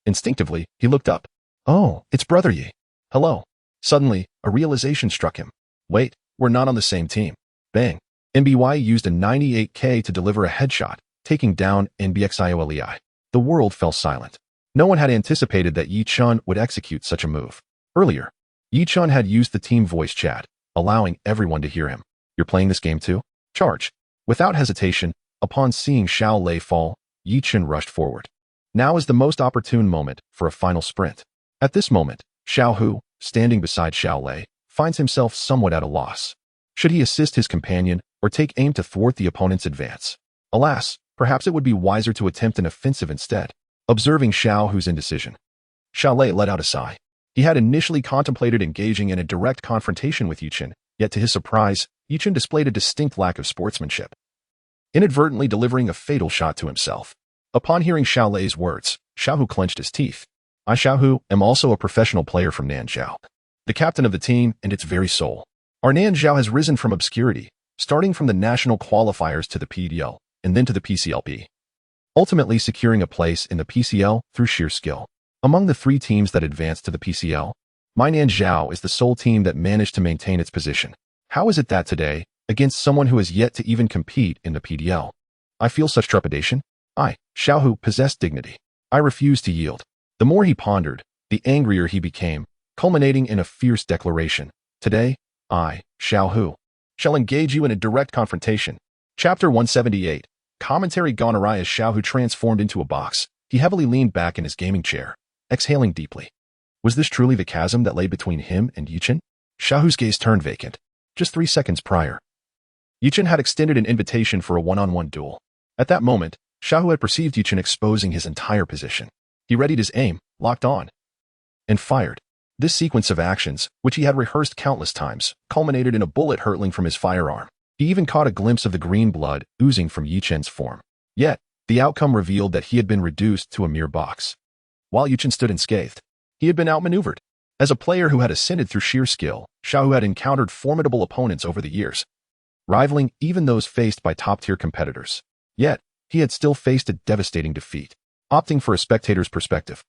Instinctively, he looked up. Oh, it's Brother Yi. Hello. Suddenly, a realization struck him. Wait, we're not on the same team. Bang. NBY used a 98K to deliver a headshot, taking down NBXIOLEI. The world fell silent. No one had anticipated that Yi Chen would execute such a move. Earlier, Yi Chen had used the team voice chat, allowing everyone to hear him. You're playing this game too? Charge. Without hesitation, upon seeing Xiao Lei fall, Yi Chen rushed forward. Now is the most opportune moment for a final sprint. At this moment, Xiao Hu, standing beside Xiao Lei, finds himself somewhat at a loss. Should he assist his companion or take aim to thwart the opponent's advance? Alas, perhaps it would be wiser to attempt an offensive instead. Observing Xiao Hu's indecision, Xiao Lei let out a sigh. He had initially contemplated engaging in a direct confrontation with Yi Chen, yet to his surprise, Yi Chen displayed a distinct lack of sportsmanship, inadvertently delivering a fatal shot to himself. Upon hearing Xiao Lei's words, Xiao Hu clenched his teeth. I, Xiao Hu, am also a professional player from Nanzhao, the captain of the team and its very soul. Our Nanzhao has risen from obscurity, starting from the national qualifiers to the PDL, and then to the PCLP, ultimately securing a place in the PCL through sheer skill. Among the 3 teams that advanced to the PCL, my Nanzhao is the sole team that managed to maintain its position. How is it that today, against someone who has yet to even compete in the PDL, I feel such trepidation? I, Xiao Hu, possessed dignity. I refused to yield. The more he pondered, the angrier he became, culminating in a fierce declaration. Today, I, Xiao Hu, shall engage you in a direct confrontation. Chapter 178. Commentary Gonorrhea. As Xiao Hu transformed into a box, he heavily leaned back in his gaming chair, exhaling deeply. Was this truly the chasm that lay between him and Yi Chen? Xiao Hu's gaze turned vacant. Just 3 seconds prior, Yi Chen had extended an invitation for a one-on-one duel. At that moment, Xiao Hu had perceived Yi Chen exposing his entire position. He readied his aim, locked on, and fired. This sequence of actions, which he had rehearsed countless times, culminated in a bullet hurtling from his firearm. He even caught a glimpse of the green blood oozing from Yi Chen's form. Yet, the outcome revealed that he had been reduced to a mere box. While Yi Chen stood unscathed, he had been outmaneuvered. As a player who had ascended through sheer skill, Xiao Hu had encountered formidable opponents over the years, rivaling even those faced by top-tier competitors. Yet, he had still faced a devastating defeat. Opting for a spectator's perspective,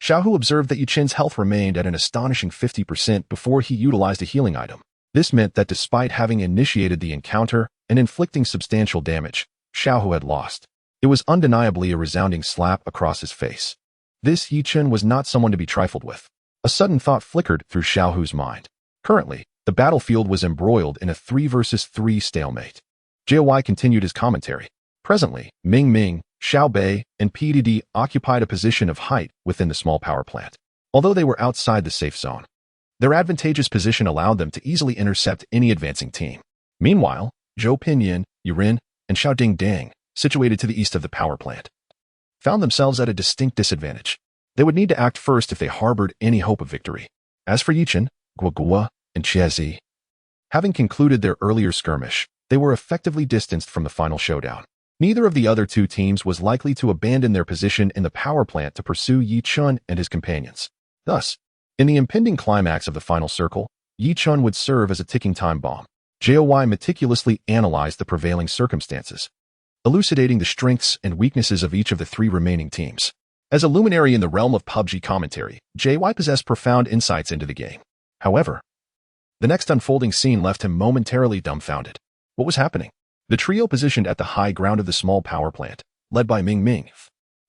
Xiao Hu observed that Yi Chen's health remained at an astonishing 50% before he utilized a healing item. This meant that despite having initiated the encounter and inflicting substantial damage, Xiao Hu had lost. It was undeniably a resounding slap across his face. This Yi Chen was not someone to be trifled with. A sudden thought flickered through Xiao Hu's mind. Currently, the battlefield was embroiled in a 3 versus 3 stalemate. JOY continued his commentary. Presently, Ming Ming, Xiao Bei, and PDD occupied a position of height within the small power plant. Although they were outside the safe zone, their advantageous position allowed them to easily intercept any advancing team. Meanwhile, Zhou Pinyin, Yurin, and Xiao Ding Dang, situated to the east of the power plant, found themselves at a distinct disadvantage. They would need to act first if they harbored any hope of victory. As for Yichen, Guogua, and Chiezi, having concluded their earlier skirmish, they were effectively distanced from the final showdown. Neither of the other two teams was likely to abandon their position in the power plant to pursue Yi Chun and his companions. Thus, in the impending climax of the final circle, Yi Chun would serve as a ticking time bomb. JOY meticulously analyzed the prevailing circumstances, elucidating the strengths and weaknesses of each of the three remaining teams. As a luminary in the realm of PUBG commentary, JY possessed profound insights into the game. However, the next unfolding scene left him momentarily dumbfounded. What was happening? The trio positioned at the high ground of the small power plant, led by Ming Ming,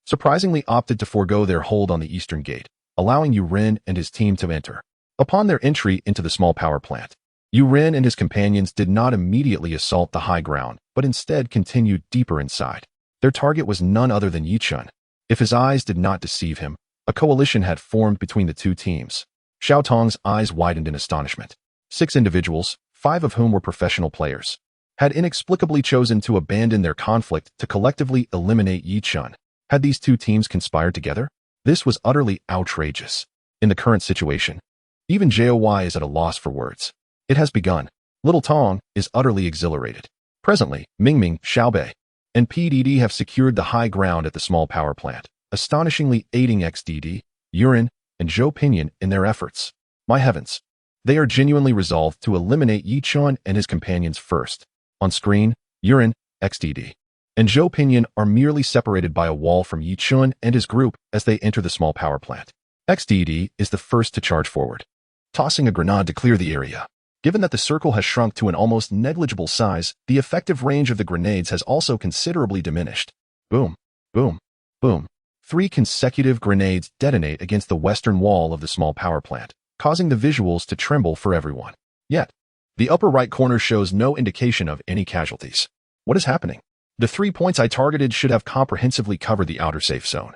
surprisingly opted to forego their hold on the eastern gate, allowing Yu Ren and his team to enter. Upon their entry into the small power plant, Yu Ren and his companions did not immediately assault the high ground, but instead continued deeper inside. Their target was none other than Yi Chun. If his eyes did not deceive him, a coalition had formed between the two teams. Xiao Tong's eyes widened in astonishment. 6 individuals, 5 of whom were professional players, had inexplicably chosen to abandon their conflict to collectively eliminate Yi Chun. Had these two teams conspired together? This was utterly outrageous. In the current situation, even JOY is at a loss for words. It has begun. Little Tong is utterly exhilarated. Presently, Mingming, Xiaobei, and PDD have secured the high ground at the small power plant, astonishingly aiding XDD, Yurin, and Zhou Pinyin in their efforts. My heavens! They are genuinely resolved to eliminate Yi Chun and his companions first. On screen, Yurin, XDD, and Zhou Pinyin are merely separated by a wall from Yi Chun and his group as they enter the small power plant. XDD is the first to charge forward, tossing a grenade to clear the area. Given that the circle has shrunk to an almost negligible size, the effective range of the grenades has also considerably diminished. Boom, boom, boom. 3 consecutive grenades detonate against the western wall of the small power plant, causing the visuals to tremble for everyone. Yet, the upper right corner shows no indication of any casualties. What is happening? The 3 points I targeted should have comprehensively covered the outer safe zone.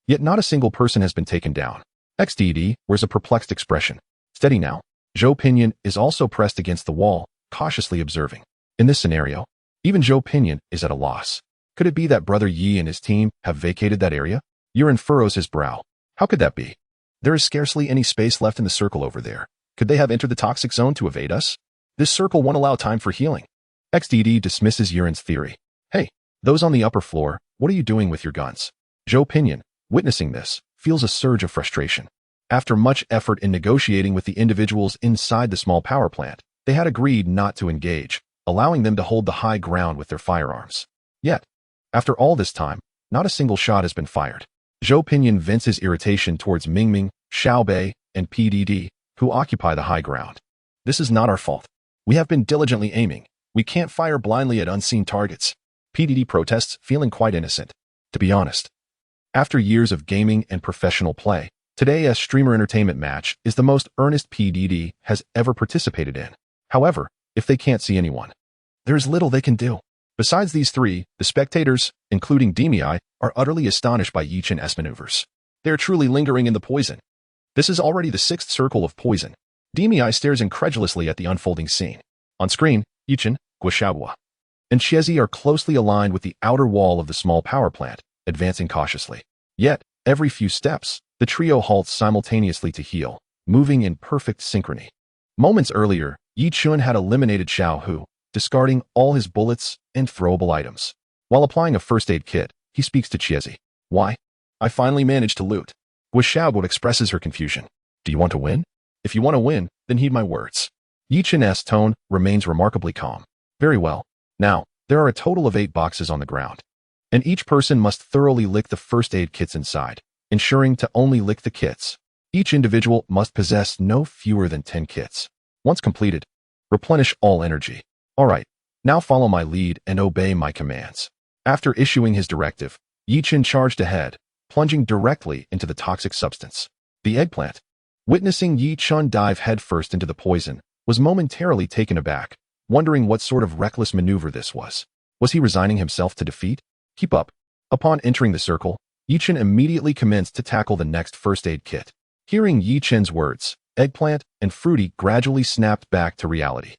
Yet not a single person has been taken down. XDD wears a perplexed expression. Steady now. Zhou Pinyin is also pressed against the wall, cautiously observing. In this scenario, even Zhou Pinyin is at a loss. Could it be that Brother Yi and his team have vacated that area? Yurin furrows his brow. How could that be? There is scarcely any space left in the circle over there. Could they have entered the toxic zone to evade us? This circle won't allow time for healing. XDD dismisses Yurin's theory. Hey, those on the upper floor, what are you doing with your guns? Zhou Pinyin, witnessing this, feels a surge of frustration. After much effort in negotiating with the individuals inside the small power plant, they had agreed not to engage, allowing them to hold the high ground with their firearms. Yet, after all this time, not a single shot has been fired. Zhou Pinyin vents his irritation towards Mingming, Xiaobei, and PDD, who occupy the high ground. This is not our fault. We have been diligently aiming. We can't fire blindly at unseen targets. PDD protests, feeling quite innocent. To be honest, after years of gaming and professional play, today a streamer entertainment match is the most earnest PDD has ever participated in. However, if they can't see anyone, there is little they can do. Besides these 3, the spectators, including Demii, are utterly astonished by Yi Chun's maneuvers. They are truly lingering in the poison. This is already the 6th circle of poison. Demii stares incredulously at the unfolding scene. On screen, Yi Chun, Guoshabua, and Chiezi are closely aligned with the outer wall of the small power plant, advancing cautiously. Yet, every few steps, the trio halts simultaneously to heal, moving in perfect synchrony. Moments earlier, Yi Chun had eliminated Xiao Hu, discarding all his bullets and throwable items. While applying a first aid kit, he speaks to Chiezi. Why? I finally managed to loot. Guoshabua expresses her confusion. Do you want to win? If you want to win, then heed my words. Yi Chun's tone remains remarkably calm. Very well. Now, there are a total of 8 boxes on the ground, and each person must thoroughly lick the first aid kits inside, ensuring to only lick the kits. Each individual must possess no fewer than 10 kits. Once completed, replenish all energy. Alright, now follow my lead and obey my commands. After issuing his directive, Yi Chun charged ahead, plunging directly into the toxic substance. The eggplant, witnessing Yi Chun dive headfirst into the poison, was momentarily taken aback, wondering what sort of reckless maneuver this was. Was he resigning himself to defeat? Keep up. Upon entering the circle, Yi Chun immediately commenced to tackle the next first aid kit. Hearing Yi Chun's words, Eggplant and Fruity gradually snapped back to reality.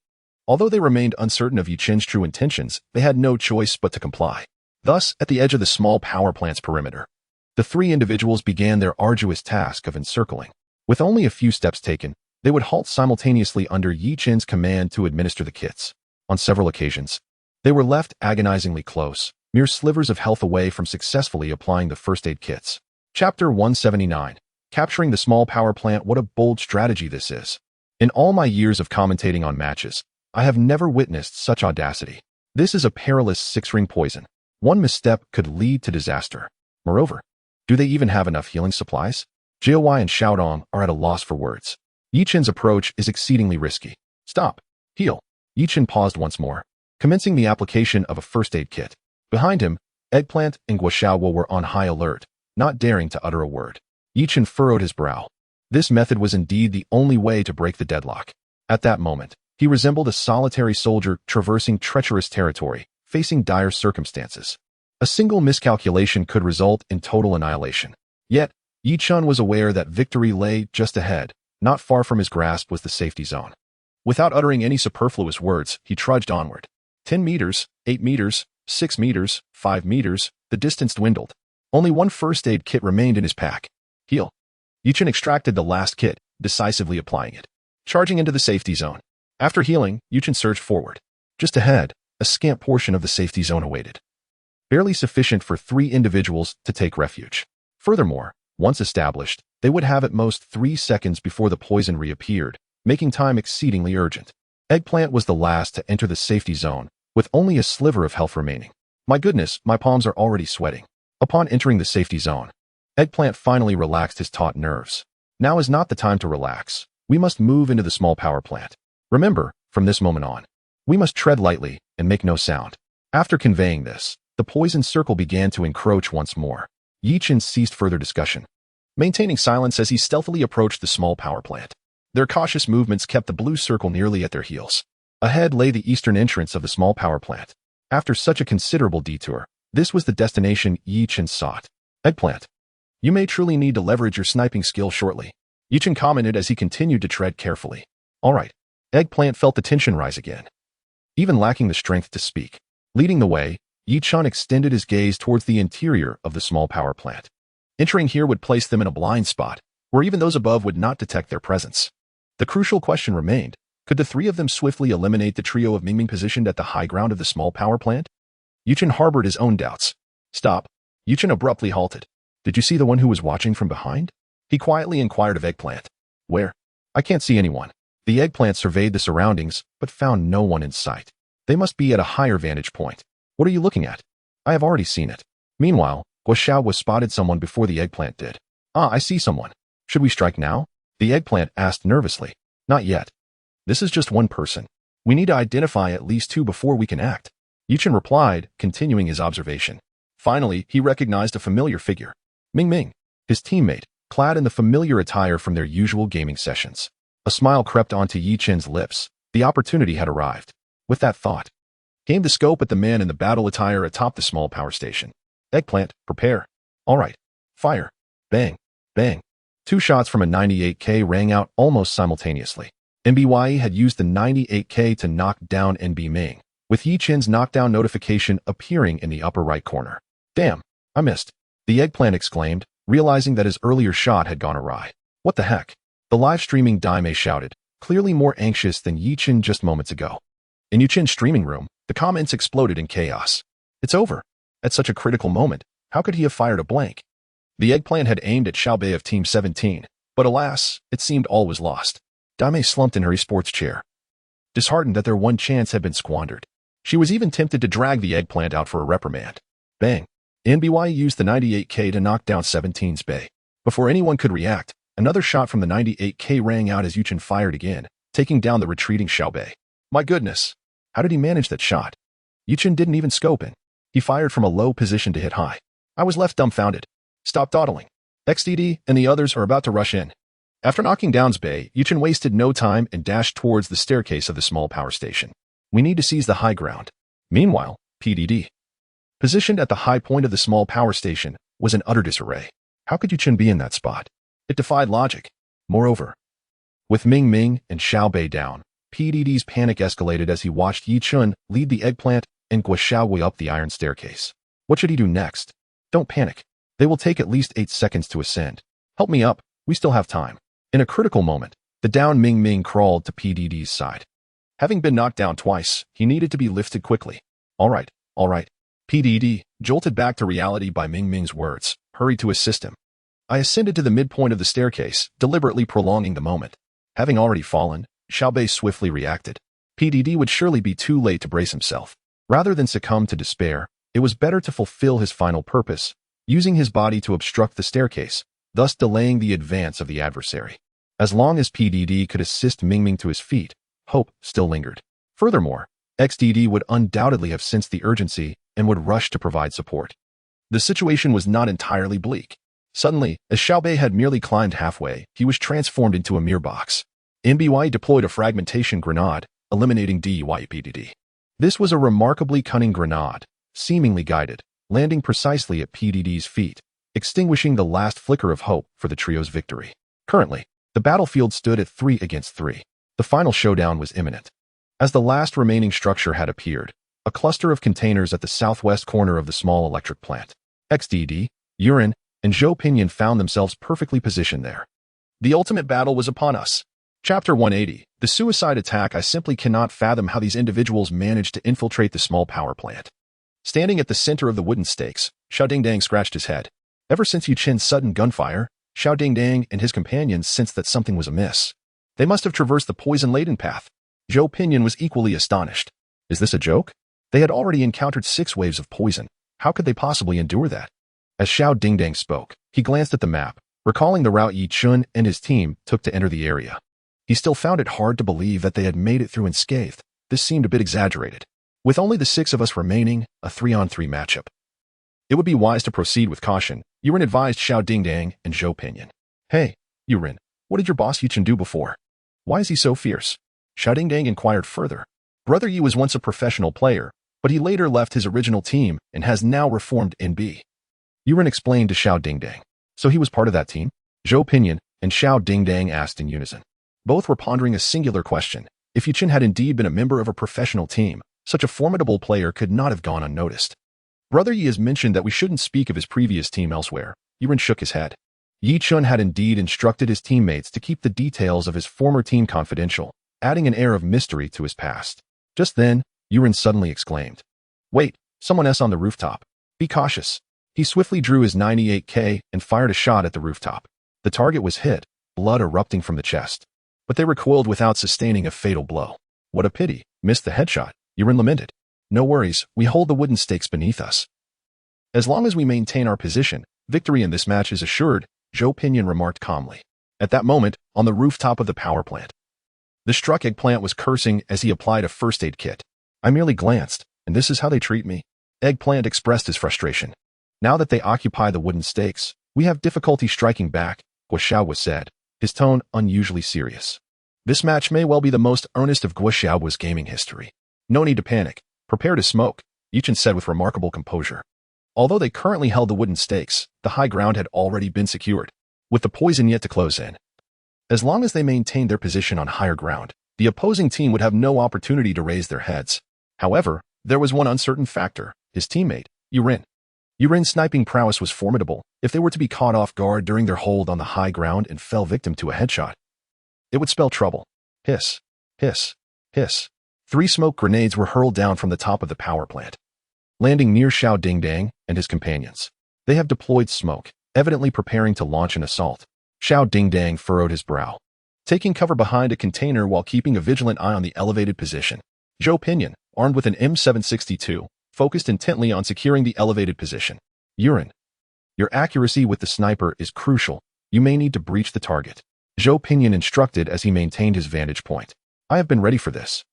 Although they remained uncertain of Yi Chen's true intentions, they had no choice but to comply. Thus, at the edge of the small power plant's perimeter, the three individuals began their arduous task of encircling. With only a few steps taken, they would halt simultaneously under Yi Chen's command to administer the kits. On several occasions, they were left agonizingly close, mere slivers of health away from successfully applying the first aid kits. Chapter 179. Capturing the small power plant. What a bold strategy this is. In all my years of commentating on matches, I have never witnessed such audacity. This is a perilous six-ring poison. One misstep could lead to disaster. Moreover, do they even have enough healing supplies? Jiawei and Xiaodong are at a loss for words. Yi Chen's approach is exceedingly risky. Stop. Heal. Yi Chen paused once more, commencing the application of a first aid kit. Behind him, Eggplant and Guoxiaowo were on high alert, not daring to utter a word. Yi Chen furrowed his brow. This method was indeed the only way to break the deadlock. At that moment, he resembled a solitary soldier traversing treacherous territory, facing dire circumstances. A single miscalculation could result in total annihilation. Yet, Yi Chen was aware that victory lay just ahead. Not far from his grasp was the safety zone. Without uttering any superfluous words, he trudged onward. 10 meters, 8 meters, 6 meters, 5 meters, the distance dwindled. Only one first aid kit remained in his pack. Heal. Yi Chen extracted the last kit, decisively applying it. Charging into the safety zone. After healing, Yi Chen surged forward. Just ahead, a scant portion of the safety zone awaited. Barely sufficient for 3 individuals to take refuge. Furthermore, once established, they would have at most 3 seconds before the poison reappeared, making time exceedingly urgent. Eggplant was the last to enter the safety zone, with only a sliver of health remaining. My goodness, my palms are already sweating. Upon entering the safety zone, Eggplant finally relaxed his taut nerves. Now is not the time to relax. We must move into the small power plant. Remember, from this moment on, we must tread lightly and make no sound. After conveying this, the poison circle began to encroach once more. Yi Chen ceased further discussion, maintaining silence as he stealthily approached the small power plant. Their cautious movements kept the blue circle nearly at their heels. Ahead lay the eastern entrance of the small power plant. After such a considerable detour, this was the destination Yi Chen sought. Eggplant, you may truly need to leverage your sniping skill shortly, Yi Chen commented as he continued to tread carefully. All right. Eggplant felt the tension rise again, even lacking the strength to speak. Leading the way, Yi Chen extended his gaze towards the interior of the small power plant. Entering here would place them in a blind spot, where even those above would not detect their presence. The crucial question remained, could the 3 of them swiftly eliminate the trio of Mingming positioned at the high ground of the small power plant? Yi Chen harbored his own doubts. Stop. Yi Chen abruptly halted. Did you see the one who was watching from behind? He quietly inquired of Eggplant. Where? I can't see anyone. The Eggplant surveyed the surroundings, but found no one in sight. They must be at a higher vantage point. What are you looking at? I have already seen it. Meanwhile, Guoxiaowo spotted someone before the Eggplant did. Ah, I see someone. Should we strike now? The Eggplant asked nervously. Not yet. This is just one person. We need to identify at least 2 before we can act. Yi Chen replied, continuing his observation. Finally, he recognized a familiar figure. Mingming, his teammate, clad in the familiar attire from their usual gaming sessions. A smile crept onto Yi Chen's lips. The opportunity had arrived. With that thought, came the scope at the man in the battle attire atop the small power station. Eggplant, prepare. All right. Fire. Bang. Bang. 2 shots from a 98K rang out almost simultaneously. NBYE had used the 98K to knock down NB Ming, with Yi Chen's knockdown notification appearing in the upper right corner. Damn, I missed. The Eggplant exclaimed, realizing that his earlier shot had gone awry. What the heck? The live streaming Daimei shouted, clearly more anxious than Yi Chen just moments ago. In Yi Chen's streaming room, the comments exploded in chaos. It's over. At such a critical moment, how could he have fired a blank? The Eggplant had aimed at Xiaobei of Team 17, but alas, it seemed all was lost. Daimei slumped in her esports chair, disheartened that their one chance had been squandered. She was even tempted to drag the Eggplant out for a reprimand. Bang. NBY used the 98K to knock down 17's Bei. Before anyone could react, another shot from the 98K rang out as Yi Chen fired again, taking down the retreating Xiaobei. My goodness. How did he manage that shot? Yi Chen didn't even scope in. He fired from a low position to hit high. I was left dumbfounded. Stop dawdling. XDD and the others are about to rush in. After knocking down Bei, Yi Chen wasted no time and dashed towards the staircase of the small power station. We need to seize the high ground. Meanwhile, PDD, positioned at the high point of the small power station, was in utter disarray. How could Yi Chen be in that spot? It defied logic. Moreover, with Ming Ming and Xiaobei down, PDD's panic escalated as he watched Yi Chun lead the eggplant and Guo Xiaowei up the iron staircase. What should he do next? Don't panic. They will take at least 8 seconds to ascend. Help me up. We still have time. In a critical moment, the down Ming Ming crawled to PDD's side. Having been knocked down twice, he needed to be lifted quickly. All right. PDD, jolted back to reality by Ming Ming's words, hurried to assist him. I ascended to the midpoint of the staircase, deliberately prolonging the moment. Having already fallen, Xiaobei swiftly reacted. PDD would surely be too late to brace himself. Rather than succumb to despair, it was better to fulfill his final purpose, using his body to obstruct the staircase, thus delaying the advance of the adversary. As long as PDD could assist Ming Ming to his feet, hope still lingered. Furthermore, XDD would undoubtedly have sensed the urgency and would rush to provide support. The situation was not entirely bleak. Suddenly, as Xiaobei had merely climbed halfway, he was transformed into a mirror box. MBY deployed a fragmentation grenade, eliminating DYPDD. This was a remarkably cunning grenade, seemingly guided, landing precisely at PDD's feet, extinguishing the last flicker of hope for the trio's victory. Currently, the battlefield stood at 3 against 3. The final showdown was imminent. As the last remaining structure had appeared, a cluster of containers at the southwest corner of the small electric plant. XDD, Yurin, and Zhou Pinyin found themselves perfectly positioned there. The ultimate battle was upon us. Chapter 180, The Suicide Attack. I simply cannot fathom how these individuals managed to infiltrate the small power plant. Standing at the center of the wooden stakes, Xiao Dingdang scratched his head. Ever since Yu Qin's sudden gunfire, Xiao Dingdang and his companions sensed that something was amiss. They must have traversed the poison-laden path. Zhou Pinyin was equally astonished. Is this a joke? They had already encountered 6 waves of poison. How could they possibly endure that? As Xiao Dingdang spoke, he glanced at the map, recalling the route Yi Chun and his team took to enter the area. He still found it hard to believe that they had made it through unscathed. This seemed a bit exaggerated. With only the 6 of us remaining, a 3-on-3 matchup. It would be wise to proceed with caution, Yurin advised Xiao Dingdang and Zhou Pinyin. Hey, Yurin, what did your boss Yi Chun do before? Why is he so fierce? Xiao Dingdang inquired further. Brother Yi was once a professional player, but he later left his original team and has now reformed NB. Yurin explained to Xiao Dingdang. So he was part of that team? Zhou Pinyin and Xiao Dingdang asked in unison. Both were pondering a singular question. If Yi Chun had indeed been a member of a professional team, such a formidable player could not have gone unnoticed. Brother Yi has mentioned that we shouldn't speak of his previous team elsewhere. Yurin shook his head. Yi Chun had indeed instructed his teammates to keep the details of his former team confidential, adding an air of mystery to his past. Just then, Yurin suddenly exclaimed, Wait, someone else on the rooftop. Be cautious. He swiftly drew his 98K and fired a shot at the rooftop. The target was hit, blood erupting from the chest. But they recoiled without sustaining a fatal blow. What a pity, missed the headshot, Yurin lamented. No worries, we hold the wooden stakes beneath us. As long as we maintain our position, victory in this match is assured, Zhou Pinyin remarked calmly. At that moment, on the rooftop of the power plant, the struck eggplant was cursing as he applied a first aid kit. I merely glanced, and this is how they treat me. Eggplant expressed his frustration. Now that they occupy the wooden stakes, we have difficulty striking back, Guo Xiaowei said, his tone unusually serious. This match may well be the most earnest of Guo Xiaowei's gaming history. No need to panic. Prepare to smoke, Yi Chun said with remarkable composure. Although they currently held the wooden stakes, the high ground had already been secured, with the poison yet to close in. As long as they maintained their position on higher ground, the opposing team would have no opportunity to raise their heads. However, there was one uncertain factor, his teammate, Yurin. Yurin's sniping prowess was formidable. If they were to be caught off guard during their hold on the high ground and fell victim to a headshot, it would spell trouble. Hiss, hiss, hiss. 3 smoke grenades were hurled down from the top of the power plant, landing near Xiao Dingdang and his companions. They have deployed smoke, evidently preparing to launch an assault. Xiao Dingdang furrowed his brow, taking cover behind a container while keeping a vigilant eye on the elevated position. Zhou Pinyin, armed with an M762, focused intently on securing the elevated position. Yurin, your accuracy with the sniper is crucial. You may need to breach the target, Zhou Pinyin instructed as he maintained his vantage point. I have been ready for this,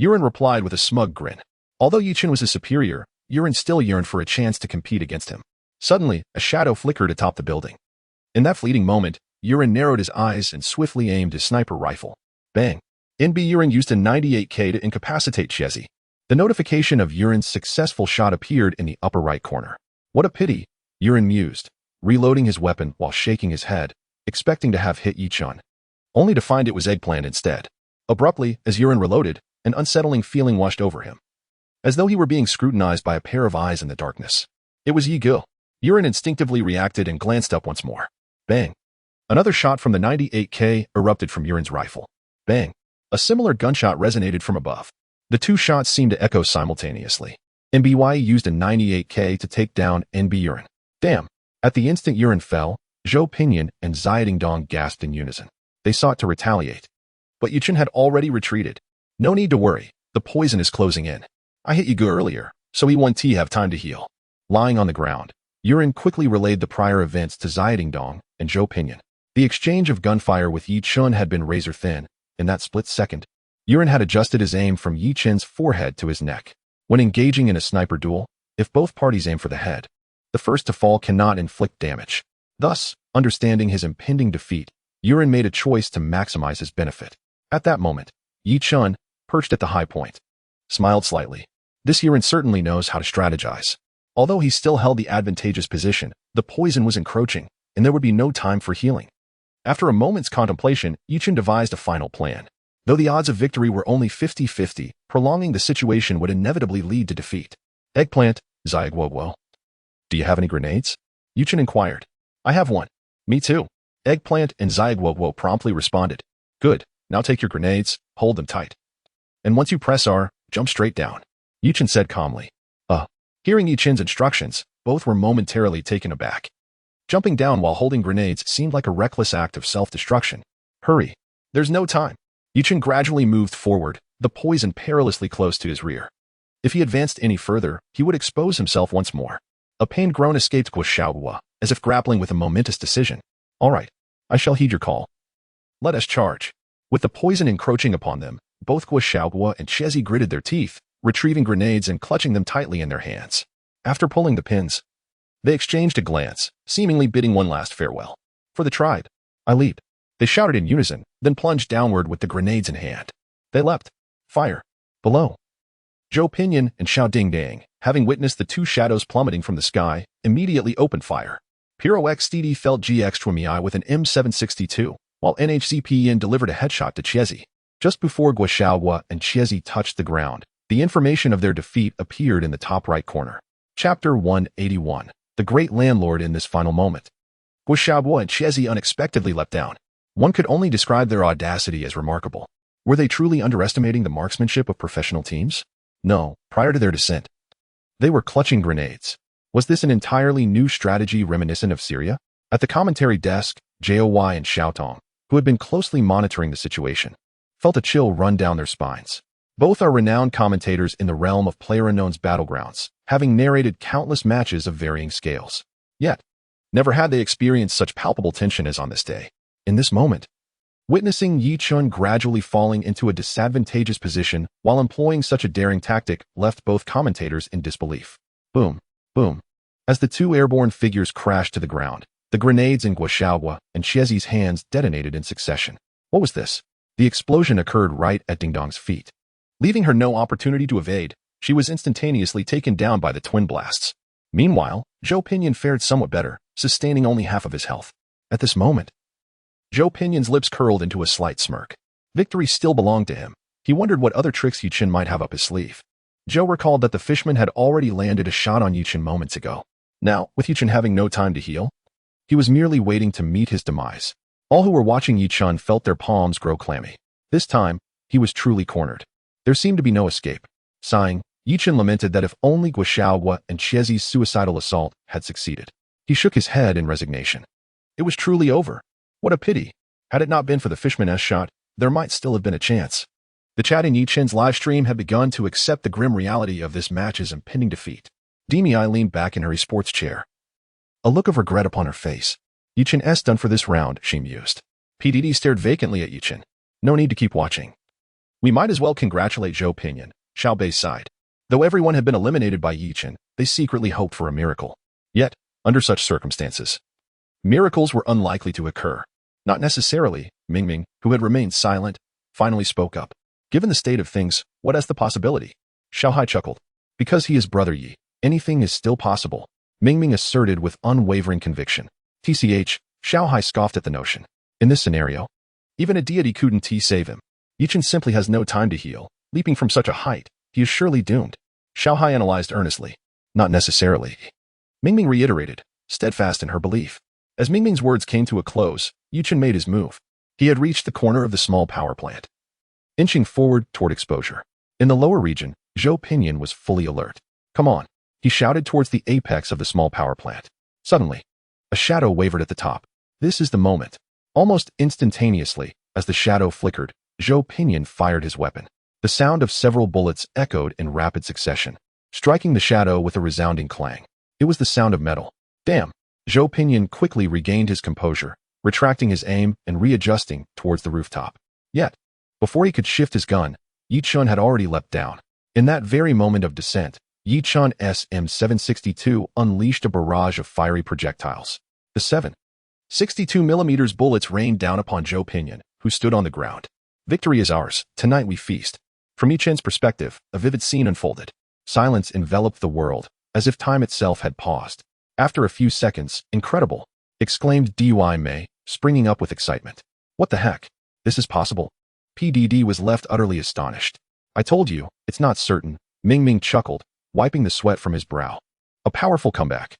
Yurin replied with a smug grin. Although Yi Chun was his superior, Yurin still yearned for a chance to compete against him. Suddenly, a shadow flickered atop the building. In that fleeting moment, Yurin narrowed his eyes and swiftly aimed his sniper rifle. Bang! NB Yurin used a 98K to incapacitate Chezi. The notification of Yurin's successful shot appeared in the upper right corner. What a pity, Yurin mused, reloading his weapon while shaking his head, expecting to have hit Yi Chun, only to find it was eggplant instead. Abruptly, as Yurin reloaded, an unsettling feeling washed over him, as though he were being scrutinized by a pair of eyes in the darkness. It was Yi Gil. Yurin instinctively reacted and glanced up once more. Bang. Another shot from the 98K erupted from Yurin's rifle. Bang. A similar gunshot resonated from above. The two shots seemed to echo simultaneously. NBY used a 98K to take down NB Yurin. Damn. At the instant Yurin fell, Zhou Pinyin and Xia Dingdong gasped in unison. They sought to retaliate. But Yuchen had already retreated. No need to worry. The poison is closing in. I hit Yigu earlier, so E1T have time to heal. Lying on the ground, Yurin quickly relayed the prior events to Xia Dingdong and Zhou Pinyin. The exchange of gunfire with Yi Chun had been razor thin. In that split second, Yurin had adjusted his aim from Yi Chen's forehead to his neck. When engaging in a sniper duel, if both parties aim for the head, the first to fall cannot inflict damage. Thus, understanding his impending defeat, Yurin made a choice to maximize his benefit. At that moment, Yi Chun, perched at the high point, smiled slightly. This Yurin certainly knows how to strategize. Although he still held the advantageous position, the poison was encroaching, and there would be no time for healing. After a moment's contemplation, Yi Chun devised a final plan. Though the odds of victory were only 50-50, prolonging the situation would inevitably lead to defeat. Eggplant, Xia Guoguo. Do you have any grenades? Yi Chun inquired. I have one. Me too. Eggplant and Xia Guoguo promptly responded. Good, now take your grenades, hold them tight. And once you press R, jump straight down. Yi Chun said calmly. Hearing Yi Chun's instructions, both were momentarily taken aback. Jumping down while holding grenades seemed like a reckless act of self-destruction. Hurry. There's no time. Yi Chun gradually moved forward, the poison perilously close to his rear. If he advanced any further, he would expose himself once more. A pained groan escaped Guo Xiaohua, as if grappling with a momentous decision. All right, I shall heed your call. Let us charge. With the poison encroaching upon them, both Guo Xiaohua and Chezi gritted their teeth, retrieving grenades and clutching them tightly in their hands. After pulling the pins, they exchanged a glance, seemingly bidding one last farewell. For the tribe, I lead. They shouted in unison, then plunged downward with the grenades in hand. They leapt. Fire. Below. Zhou Pinyin and Xiao Dingdang, having witnessed the two shadows plummeting from the sky, immediately opened fire. Piro XDD felt GX with an M762, while NHCPN delivered a headshot to Chezi. Just before Guo Xiaohua and Chezi touched the ground, the information of their defeat appeared in the top right corner. Chapter 181. The Great Landlord in this final moment. Guo Xiaohua and Chezi unexpectedly leapt down. One could only describe their audacity as remarkable. Were they truly underestimating the marksmanship of professional teams? No, prior to their descent, they were clutching grenades. Was this an entirely new strategy reminiscent of Syria? At the commentary desk, JOY and Xiaotong, who had been closely monitoring the situation, felt a chill run down their spines. Both are renowned commentators in the realm of PlayerUnknown's battlegrounds, having narrated countless matches of varying scales. Yet, never had they experienced such palpable tension as on this day. In this moment, witnessing Yi Chun gradually falling into a disadvantageous position while employing such a daring tactic left both commentators in disbelief. Boom, boom. As the two airborne figures crashed to the ground, the grenades in Guo Xiaohua and Chezi's hands detonated in succession. What was this? The explosion occurred right at Dingdong's feet. Leaving her no opportunity to evade, she was instantaneously taken down by the twin blasts. Meanwhile, Zhou Pinyin fared somewhat better, sustaining only half of his health. At this moment, Zhou Pinyin's lips curled into a slight smirk. Victory still belonged to him. He wondered what other tricks Yi Chun might have up his sleeve. Zhou recalled that the fishman had already landed a shot on Yi Chun moments ago. Now, with Yi Chun having no time to heal, he was merely waiting to meet his demise. All who were watching Yi Chun felt their palms grow clammy. This time, he was truly cornered. There seemed to be no escape. Sighing, Yi Chun lamented that if only Guo Xiaohua and Chezi's suicidal assault had succeeded. He shook his head in resignation. It was truly over. What a pity. Had it not been for the fishman's shot, there might still have been a chance. The chat in Yi Chun's live stream had begun to accept the grim reality of this match's impending defeat. Demi leaned back in her esports chair, a look of regret upon her face. Yi Chun's done for this round, she mused. PDD stared vacantly at Yi Chun. No need to keep watching. We might as well congratulate Zhou Pinyin, Xiao Bei sighed. Though everyone had been eliminated by Yi Chun, they secretly hoped for a miracle. Yet, under such circumstances, miracles were unlikely to occur. Not necessarily. Mingming, who had remained silent, finally spoke up. Given the state of things, what is the possibility? Xiaohai chuckled. Because he is brother Yi, anything is still possible, Mingming asserted with unwavering conviction. TCH, Xiaohai scoffed at the notion. In this scenario, even a deity couldn't save him. Yichen simply has no time to heal. Leaping from such a height, he is surely doomed. Xiaohai analyzed earnestly. Not necessarily. Mingming reiterated, steadfast in her belief. As Mingming's words came to a close, Yichen made his move. He had reached the corner of the small power plant, inching forward toward exposure. In the lower region, Zhou Pinyin was fully alert. Come on, he shouted towards the apex of the small power plant. Suddenly, a shadow wavered at the top. This is the moment. Almost instantaneously, as the shadow flickered, Zhou Pinyin fired his weapon. The sound of several bullets echoed in rapid succession, striking the shadow with a resounding clang. It was the sound of metal. Damn! Zhou Pinyin quickly regained his composure, retracting his aim and readjusting towards the rooftop. Yet, before he could shift his gun, Yichun had already leapt down. In that very moment of descent, Yichun's SM-762 unleashed a barrage of fiery projectiles. The 7.62mm bullets rained down upon Zhou Pinyin, who stood on the ground. Victory is ours. Tonight we feast. From Yichen's perspective, a vivid scene unfolded. Silence enveloped the world, as if time itself had paused. After a few seconds, incredible, exclaimed Dy Mei, springing up with excitement. What the heck? This is possible? PDD was left utterly astonished. I told you, it's not certain, Mingming chuckled, wiping the sweat from his brow. A powerful comeback.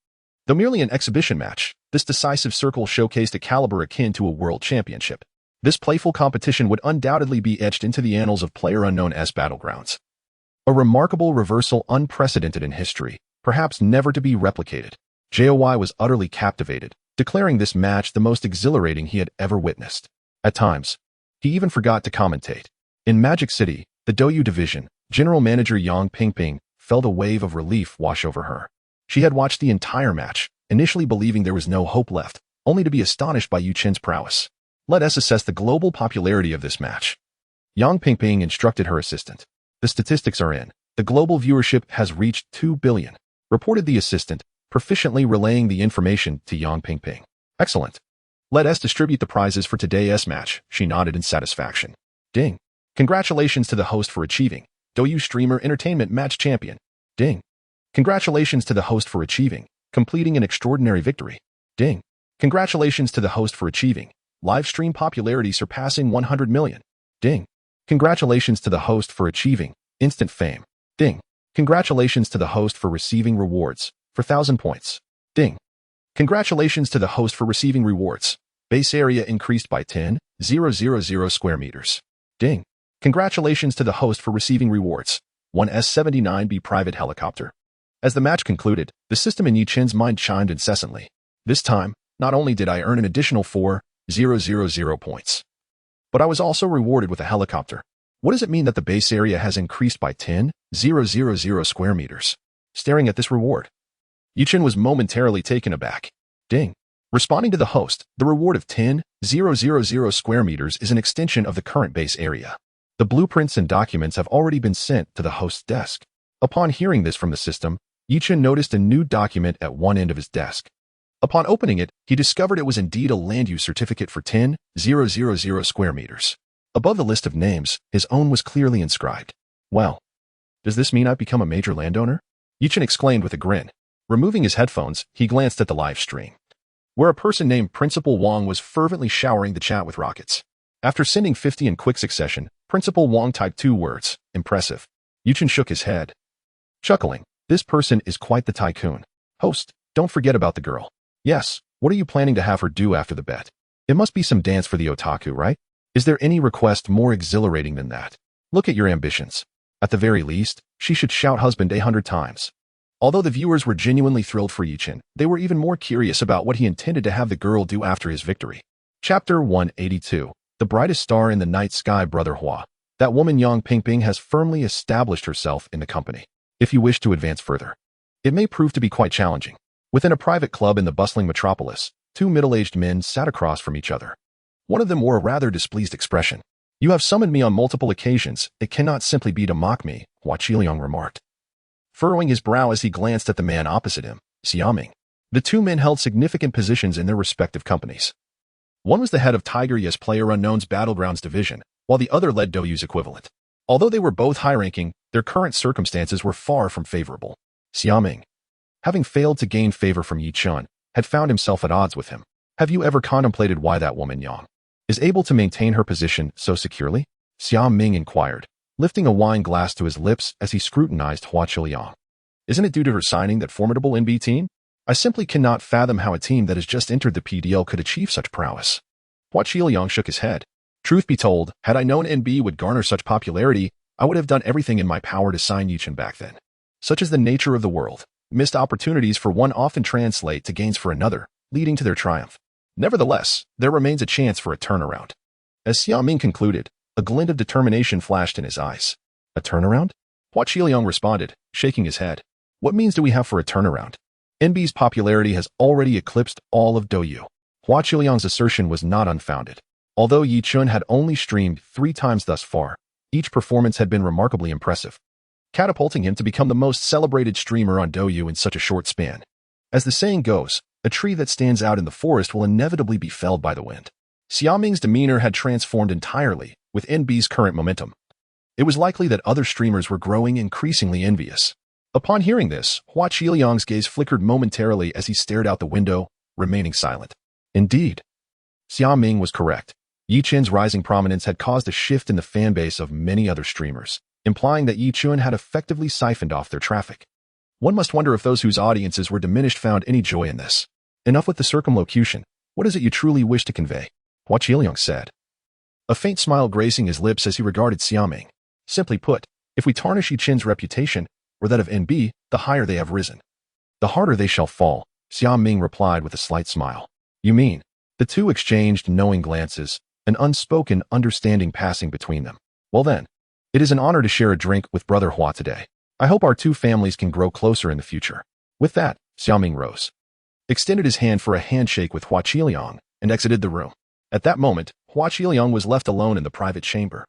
Though merely an exhibition match, this decisive circle showcased a caliber akin to a world championship. This playful competition would undoubtedly be etched into the annals of PlayerUnknown's battlegrounds. A remarkable reversal unprecedented in history, perhaps never to be replicated. JOY was utterly captivated, declaring this match the most exhilarating he had ever witnessed. At times, he even forgot to commentate. In Magic City, the Douyu division, General Manager Yang Pingping felt a wave of relief wash over her. She had watched the entire match, initially believing there was no hope left, only to be astonished by Yichen's prowess. Let us assess the global popularity of this match. Yang Pingping instructed her assistant. The statistics are in. The global viewership has reached 2 billion, reported the assistant, proficiently relaying the information to Yang Pingping. Excellent. Let us distribute the prizes for today's match, she nodded in satisfaction. Ding. Congratulations to the host for achieving Douyu Streamer Entertainment Match Champion. Ding. Congratulations to the host for achieving completing an extraordinary victory. Ding. Congratulations to the host for achieving live stream popularity surpassing 100 million. Ding. Congratulations to the host for achieving instant fame. Ding. Congratulations to the host for receiving rewards for 1,000 points. Ding. Congratulations to the host for receiving rewards. Base area increased by 10,000 square meters. Ding. Congratulations to the host for receiving rewards. 1S-79B private helicopter. As the match concluded, the system in Yichen's mind chimed incessantly. This time, not only did I earn an additional 4,000 points, but I was also rewarded with a helicopter. What does it mean that the base area has increased by 10,000 square meters? Staring at this reward, Yichen was momentarily taken aback. Ding. Responding to the host, the reward of 10,000 square meters is an extension of the current base area. The blueprints and documents have already been sent to the host's desk. Upon hearing this from the system, Yichen noticed a new document at one end of his desk. Upon opening it, he discovered it was indeed a land use certificate for 10,000 square meters. Above the list of names, his own was clearly inscribed. Well, does this mean I've become a major landowner? Yichen exclaimed with a grin. Removing his headphones, he glanced at the live stream, where a person named Principal Wong was fervently showering the chat with rockets. After sending 50 in quick succession, Principal Wong typed 2 words, impressive. Yichen shook his head, chuckling. This person is quite the tycoon. Host, don't forget about the girl. Yes, what are you planning to have her do after the bet? It must be some dance for the otaku, right? Is there any request more exhilarating than that? Look at your ambitions. At the very least, she should shout husband 100 times. Although the viewers were genuinely thrilled for Yichen, they were even more curious about what he intended to have the girl do after his victory. Chapter 182. The brightest star in the night sky, Brother Hua. That woman Yang Pingping has firmly established herself in the company. If you wish to advance further, it may prove to be quite challenging. Within a private club in the bustling metropolis, 2 middle-aged men sat across from each other. One of them wore a rather displeased expression. You have summoned me on multiple occasions. It cannot simply be to mock me, Hua Qiliang remarked, furrowing his brow as he glanced at the man opposite him, Xiaming. The 2 men held significant positions in their respective companies. One was the head of Tiger Yes PlayerUnknown's Battlegrounds division, while the other led Douyu's equivalent. Although they were both high-ranking, their current circumstances were far from favorable. Xiaming, having failed to gain favor from Yichen, had found himself at odds with him. Have you ever contemplated why that woman Yang is able to maintain her position so securely? Xia Ming inquired, lifting a wine glass to his lips as he scrutinized Hua Qiliang. Isn't it due to her signing that formidable NB team? I simply cannot fathom how a team that has just entered the PDL could achieve such prowess. Hua Qiliang shook his head. Truth be told, had I known NB would garner such popularity, I would have done everything in my power to sign Yichen back then. Such is the nature of the world. Missed opportunities for one often translate to gains for another, leading to their triumph. Nevertheless, there remains a chance for a turnaround. As Xia Ming concluded, a glint of determination flashed in his eyes. A turnaround? Hua Qiliang responded, shaking his head. What means do we have for a turnaround? NB's popularity has already eclipsed all of Douyu. Hua Qiliang's assertion was not unfounded. Although Yi Chun had only streamed 3 times thus far, each performance had been remarkably impressive, catapulting him to become the most celebrated streamer on Douyu in such a short span. As the saying goes, a tree that stands out in the forest will inevitably be felled by the wind. Xia Ming's demeanor had transformed entirely with NB's current momentum. It was likely that other streamers were growing increasingly envious. Upon hearing this, Hua Qiliang's gaze flickered momentarily as he stared out the window, remaining silent. Indeed, Xia Ming was correct. Yi Chun's rising prominence had caused a shift in the fanbase of many other streamers, implying that Yi Chun had effectively siphoned off their traffic. One must wonder if those whose audiences were diminished found any joy in this. Enough with the circumlocution. What is it you truly wish to convey? Hua Qiliang said, a faint smile gracing his lips as he regarded Xia Ming. Simply put, if we tarnish Yi Chun's reputation, or that of NB, the higher they have risen, the harder they shall fall, Xia Ming replied with a slight smile. You mean? The two exchanged knowing glances, an unspoken understanding passing between them. Well then, it is an honor to share a drink with Brother Hua today. I hope our two families can grow closer in the future. With that, Xia Ming rose, extended his hand for a handshake with Hua Qiliang, and exited the room. At that moment, Hua Qiliang was left alone in the private chamber.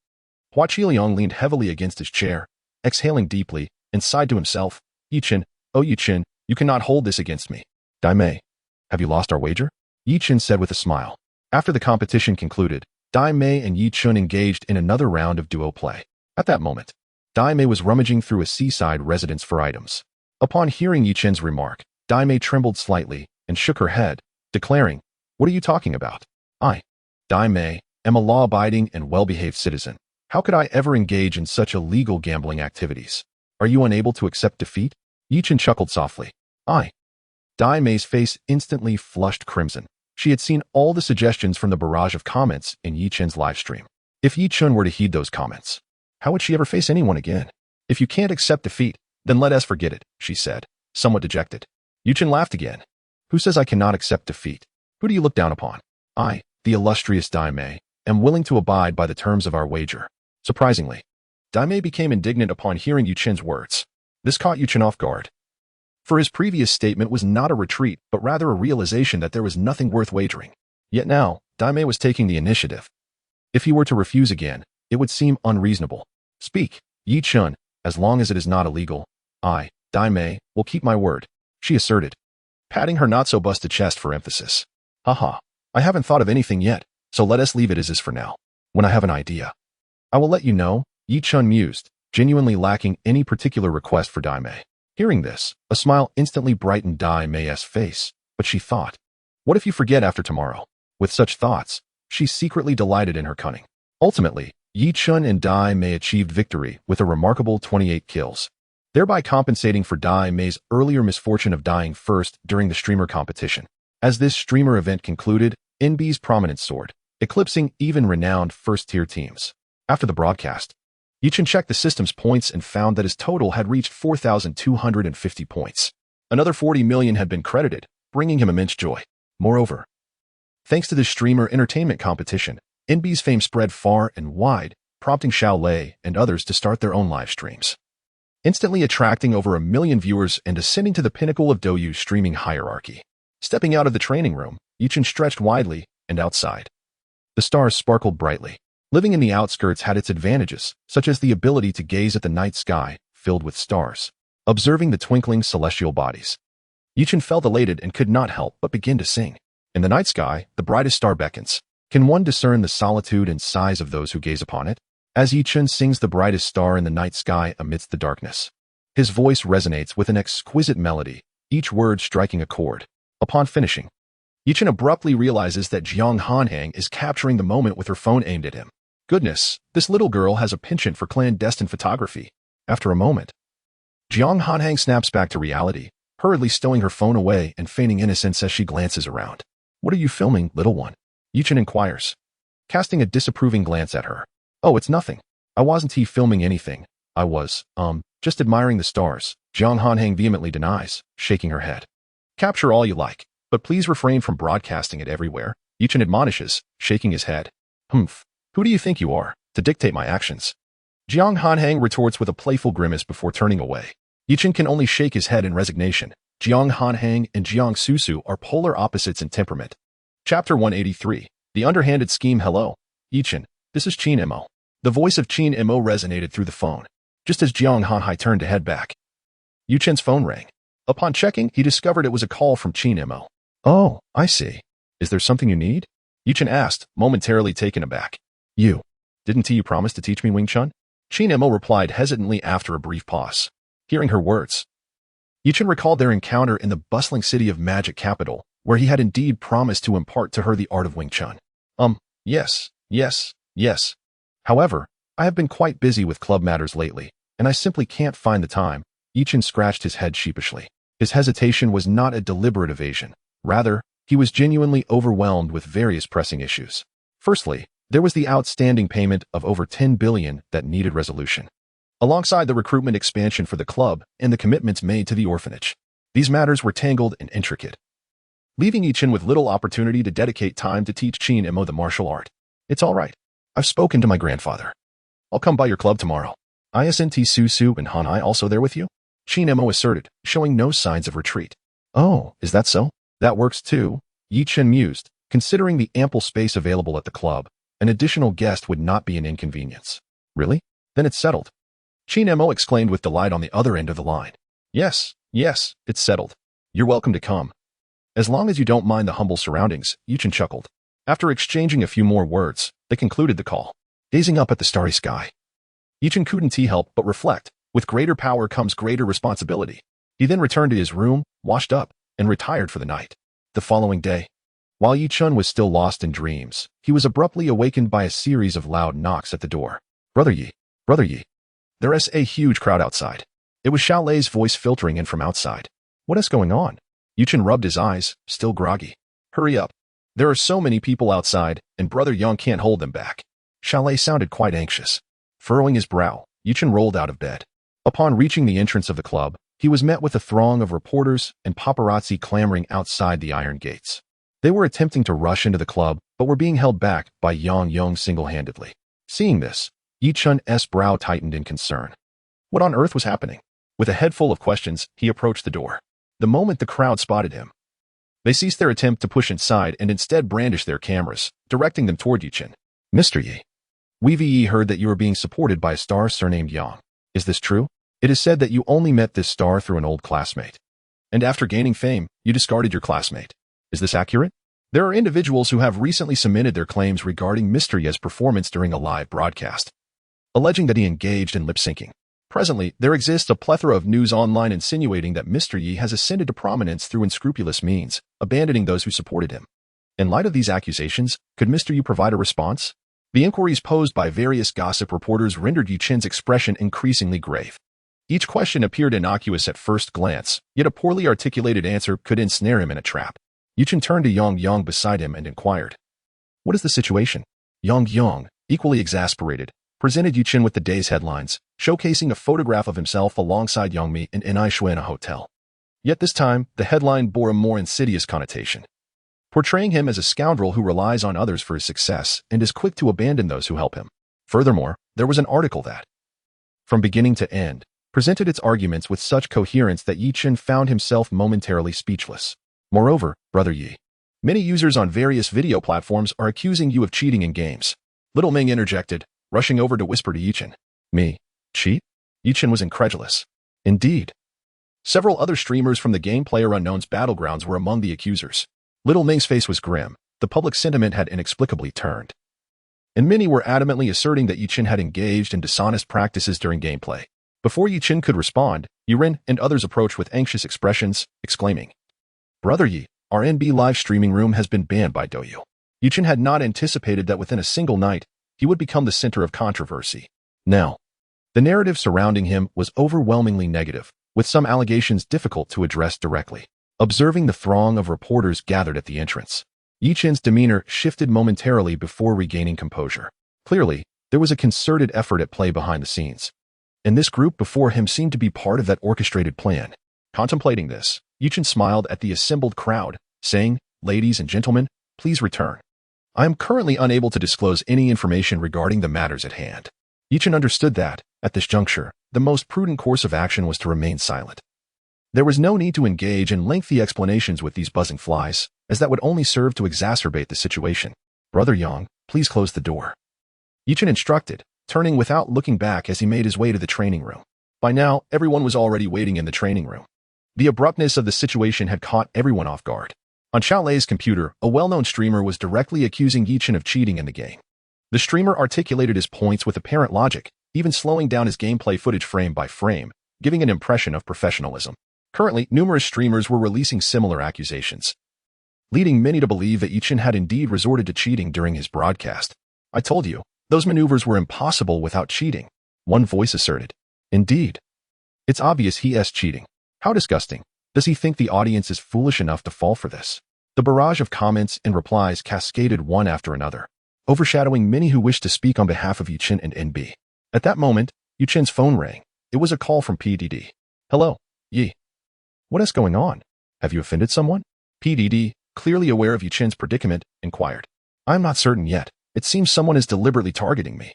Hua Qiliang leaned heavily against his chair, exhaling deeply, and sighed to himself, Yi Chun, oh Yi Chun, you cannot hold this against me. Dai Mei, have you lost our wager? Yi Chun said with a smile. After the competition concluded, Dai Mei and Yi Chun engaged in another round of duo play. At that moment, Dai Mei was rummaging through a seaside residence for items. Upon hearing Yi Chun's remark, Dai Mei trembled slightly and shook her head, declaring, what are you talking about? I, Dai Mei, am a law-abiding and well-behaved citizen. How could I ever engage in such illegal gambling activities? Are you unable to accept defeat? Yi Chun chuckled softly. Dai Mei's face instantly flushed crimson. She had seen all the suggestions from the barrage of comments in Yi Chun's livestream. If Yi Chun were to heed those comments, how would she ever face anyone again? If you can't accept defeat, then let us forget it, she said, somewhat dejected. Yi Chun laughed again. Who says I cannot accept defeat? Who do you look down upon? I, the illustrious Dai Mei, am willing to abide by the terms of our wager. Surprisingly, Dai Mei became indignant upon hearing Yi Chun's words. This caught Yi Chun off guard. For his previous statement was not a retreat, but rather a realization that there was nothing worth wagering. Yet now, Dai Mei was taking the initiative. If he were to refuse again, it would seem unreasonable. Speak, Yi Chun, as long as it is not illegal. I, Dai Mei, will keep my word, she asserted, patting her not-so-busted chest for emphasis. Haha, I haven't thought of anything yet, so let us leave it as is for now. When I have an idea, I will let you know, Yi Chun mused, genuinely lacking any particular request for Dai Mei. Hearing this, a smile instantly brightened Dai Mei's face, but she thought, what if you forget after tomorrow? With such thoughts, she secretly delighted in her cunning. Ultimately, Yi Chun and Dai Mei achieved victory with a remarkable 28 kills, thereby compensating for Dai Mei's earlier misfortune of dying first during the streamer competition. As this streamer event concluded, NB's prominence soared, eclipsing even renowned first-tier teams. After the broadcast, Yi Chun checked the system's points and found that his total had reached 4,250 points. Another 40 million had been credited, bringing him immense joy. Moreover, thanks to this streamer entertainment competition, NB's fame spread far and wide, prompting Xiao Lei and others to start their own live streams, instantly attracting over 1 million viewers and ascending to the pinnacle of Douyu's streaming hierarchy. Stepping out of the training room, Yi Chun stretched widely, and outside, the stars sparkled brightly. Living in the outskirts had its advantages, such as the ability to gaze at the night sky filled with stars, observing the twinkling celestial bodies. Yi Chun felt elated and could not help but begin to sing. In the night sky, the brightest star beckons. Can one discern the solitude and sighs of those who gaze upon it? As Yi Chun sings the brightest star in the night sky amidst the darkness, his voice resonates with an exquisite melody, each word striking a chord. Upon finishing, Yi Chun abruptly realizes that Jiang Hanhang is capturing the moment with her phone aimed at him. Goodness, this little girl has a penchant for clandestine photography. After a moment, Jiang Hanhang snaps back to reality, hurriedly stowing her phone away and feigning innocence as she glances around. What are you filming, little one? Yichen inquires, casting a disapproving glance at her. Oh, it's nothing. I wasn't filming anything. I was, just admiring the stars, Jiang Hanhang vehemently denies, shaking her head. Capture all you like, but please refrain from broadcasting it everywhere, Yichen admonishes, shaking his head. Humph. Who do you think you are, to dictate my actions? Jiang Hanhang retorts with a playful grimace before turning away. Yichen can only shake his head in resignation. Jiang Hanhang and Jiang Susu are polar opposites in temperament. Chapter 183. The Underhanded Scheme. Hello, Yichen. This is Qin Mo. The voice of Qin Mo resonated through the phone, just as Jiang Hanhai turned to head back. Yichen's phone rang. Upon checking, he discovered it was a call from Qin Mo. Oh, I see. Is there something you need? Yichen asked, momentarily taken aback. Didn't you promise to teach me Wing Chun? Qin Mo replied hesitantly after a brief pause. Hearing her words, Yichen recalled their encounter in the bustling city of Magic Capital, where he had indeed promised to impart to her the art of Wing Chun. Yes. However, I have been quite busy with club matters lately, and I simply can't find the time. Yichen scratched his head sheepishly. His hesitation was not a deliberate evasion. Rather, he was genuinely overwhelmed with various pressing issues. Firstly, there was the outstanding payment of over 10 billion that needed resolution, alongside the recruitment expansion for the club and the commitments made to the orphanage. These matters were tangled and intricate, leaving Yichen with little opportunity to dedicate time to teach Qin Mo the martial art. It's all right. I've spoken to my grandfather. I'll come by your club tomorrow. Isn't Susu and Hanai also there with you? Qin Mo asserted, showing no signs of retreat. Oh, is that so? That works too, Yichen mused. Considering the ample space available at the club, an additional guest would not be an inconvenience. Really? Then it's settled. Qin Mo exclaimed with delight on the other end of the line. Yes, it's settled. You're welcome to come. As long as you don't mind the humble surroundings, Yichen chuckled. After exchanging a few more words, they concluded the call. Gazing up at the starry sky, Yichen couldn't help but reflect, with greater power comes greater responsibility. He then returned to his room, washed up, and retired for the night. The following day, while Yichen was still lost in dreams, he was abruptly awakened by a series of loud knocks at the door. Brother Yi. There's a huge crowd outside. It was Xiaolei's voice filtering in from outside. What is going on? Yichen rubbed his eyes, still groggy. Hurry up. There are so many people outside, and Brother Yang can't hold them back. Xiaolei sounded quite anxious. Furrowing his brow, Yichen rolled out of bed. Upon reaching the entrance of the club, he was met with a throng of reporters and paparazzi clamoring outside the iron gates. They were attempting to rush into the club, but were being held back by Yang Yong single-handedly. Seeing this, Yichen's brow tightened in concern. What on earth was happening? With a head full of questions, he approached the door. The moment the crowd spotted him, they ceased their attempt to push inside and instead brandished their cameras, directing them toward Yichen. Mr. Yi, we've heard that you are being supported by a star surnamed Yang. Is this true? It is said that you only met this star through an old classmate, and after gaining fame, you discarded your classmate. Is this accurate? There are individuals who have recently cemented their claims regarding Mr. Ye's performance during a live broadcast, alleging that he engaged in lip-syncing. Presently, there exists a plethora of news online insinuating that Mr. Yi has ascended to prominence through unscrupulous means, abandoning those who supported him. In light of these accusations, could Mr. Yi provide a response? The inquiries posed by various gossip reporters rendered Yichen's expression increasingly grave. Each question appeared innocuous at first glance, yet a poorly articulated answer could ensnare him in a trap. Yichen turned to Yang Yang beside him and inquired, "What is the situation?" Yang Yang, equally exasperated, presented Yichen with the day's headlines, showcasing a photograph of himself alongside Yang Mi and Enai Shui in a hotel. Yet this time, the headline bore a more insidious connotation, portraying him as a scoundrel who relies on others for his success and is quick to abandon those who help him. Furthermore, there was an article that, from beginning to end, presented its arguments with such coherence that Yichen found himself momentarily speechless. Moreover, Brother Yi, many users on various video platforms are accusing you of cheating in games. Little Ming interjected, rushing over to whisper to Yichen. Me? Cheat? Yichen was incredulous. Indeed. Several other streamers from the Game Player Unknown's Battlegrounds were among the accusers. Little Ming's face was grim. The public sentiment had inexplicably turned, and many were adamantly asserting that Yichen had engaged in dishonest practices during gameplay. Before Yichen could respond, Yurin and others approached with anxious expressions, exclaiming, "Brother Yi, our NB live streaming room has been banned by Douyu." Yichen had not anticipated that within a single night, he would become the center of controversy. Now, the narrative surrounding him was overwhelmingly negative, with some allegations difficult to address directly. Observing the throng of reporters gathered at the entrance, Yichen's demeanor shifted momentarily before regaining composure. Clearly, there was a concerted effort at play behind the scenes, and this group before him seemed to be part of that orchestrated plan. Contemplating this, Yichen smiled at the assembled crowd, saying, "Ladies and gentlemen, please return. I am currently unable to disclose any information regarding the matters at hand." Yichen understood that, at this juncture, the most prudent course of action was to remain silent. There was no need to engage in lengthy explanations with these buzzing flies, as that would only serve to exacerbate the situation. "Brother Yang, please close the door," Yichen instructed, turning without looking back as he made his way to the training room. By now, everyone was already waiting in the training room. The abruptness of the situation had caught everyone off guard. On Xiaolei's computer, a well-known streamer was directly accusing Yichen of cheating in the game. The streamer articulated his points with apparent logic, even slowing down his gameplay footage frame by frame, giving an impression of professionalism. Currently, numerous streamers were releasing similar accusations, leading many to believe that Yichen had indeed resorted to cheating during his broadcast. "I told you, those maneuvers were impossible without cheating," one voice asserted. "Indeed. It's obvious he is cheating. How disgusting. Does he think the audience is foolish enough to fall for this?" The barrage of comments and replies cascaded one after another, overshadowing many who wished to speak on behalf of Yichen and NB. At that moment, Yichen's phone rang. It was a call from PDD. "Hello, Yi. What is going on? Have you offended someone?" PDD, clearly aware of Yichen's predicament, inquired. "I'm not certain yet. It seems someone is deliberately targeting me.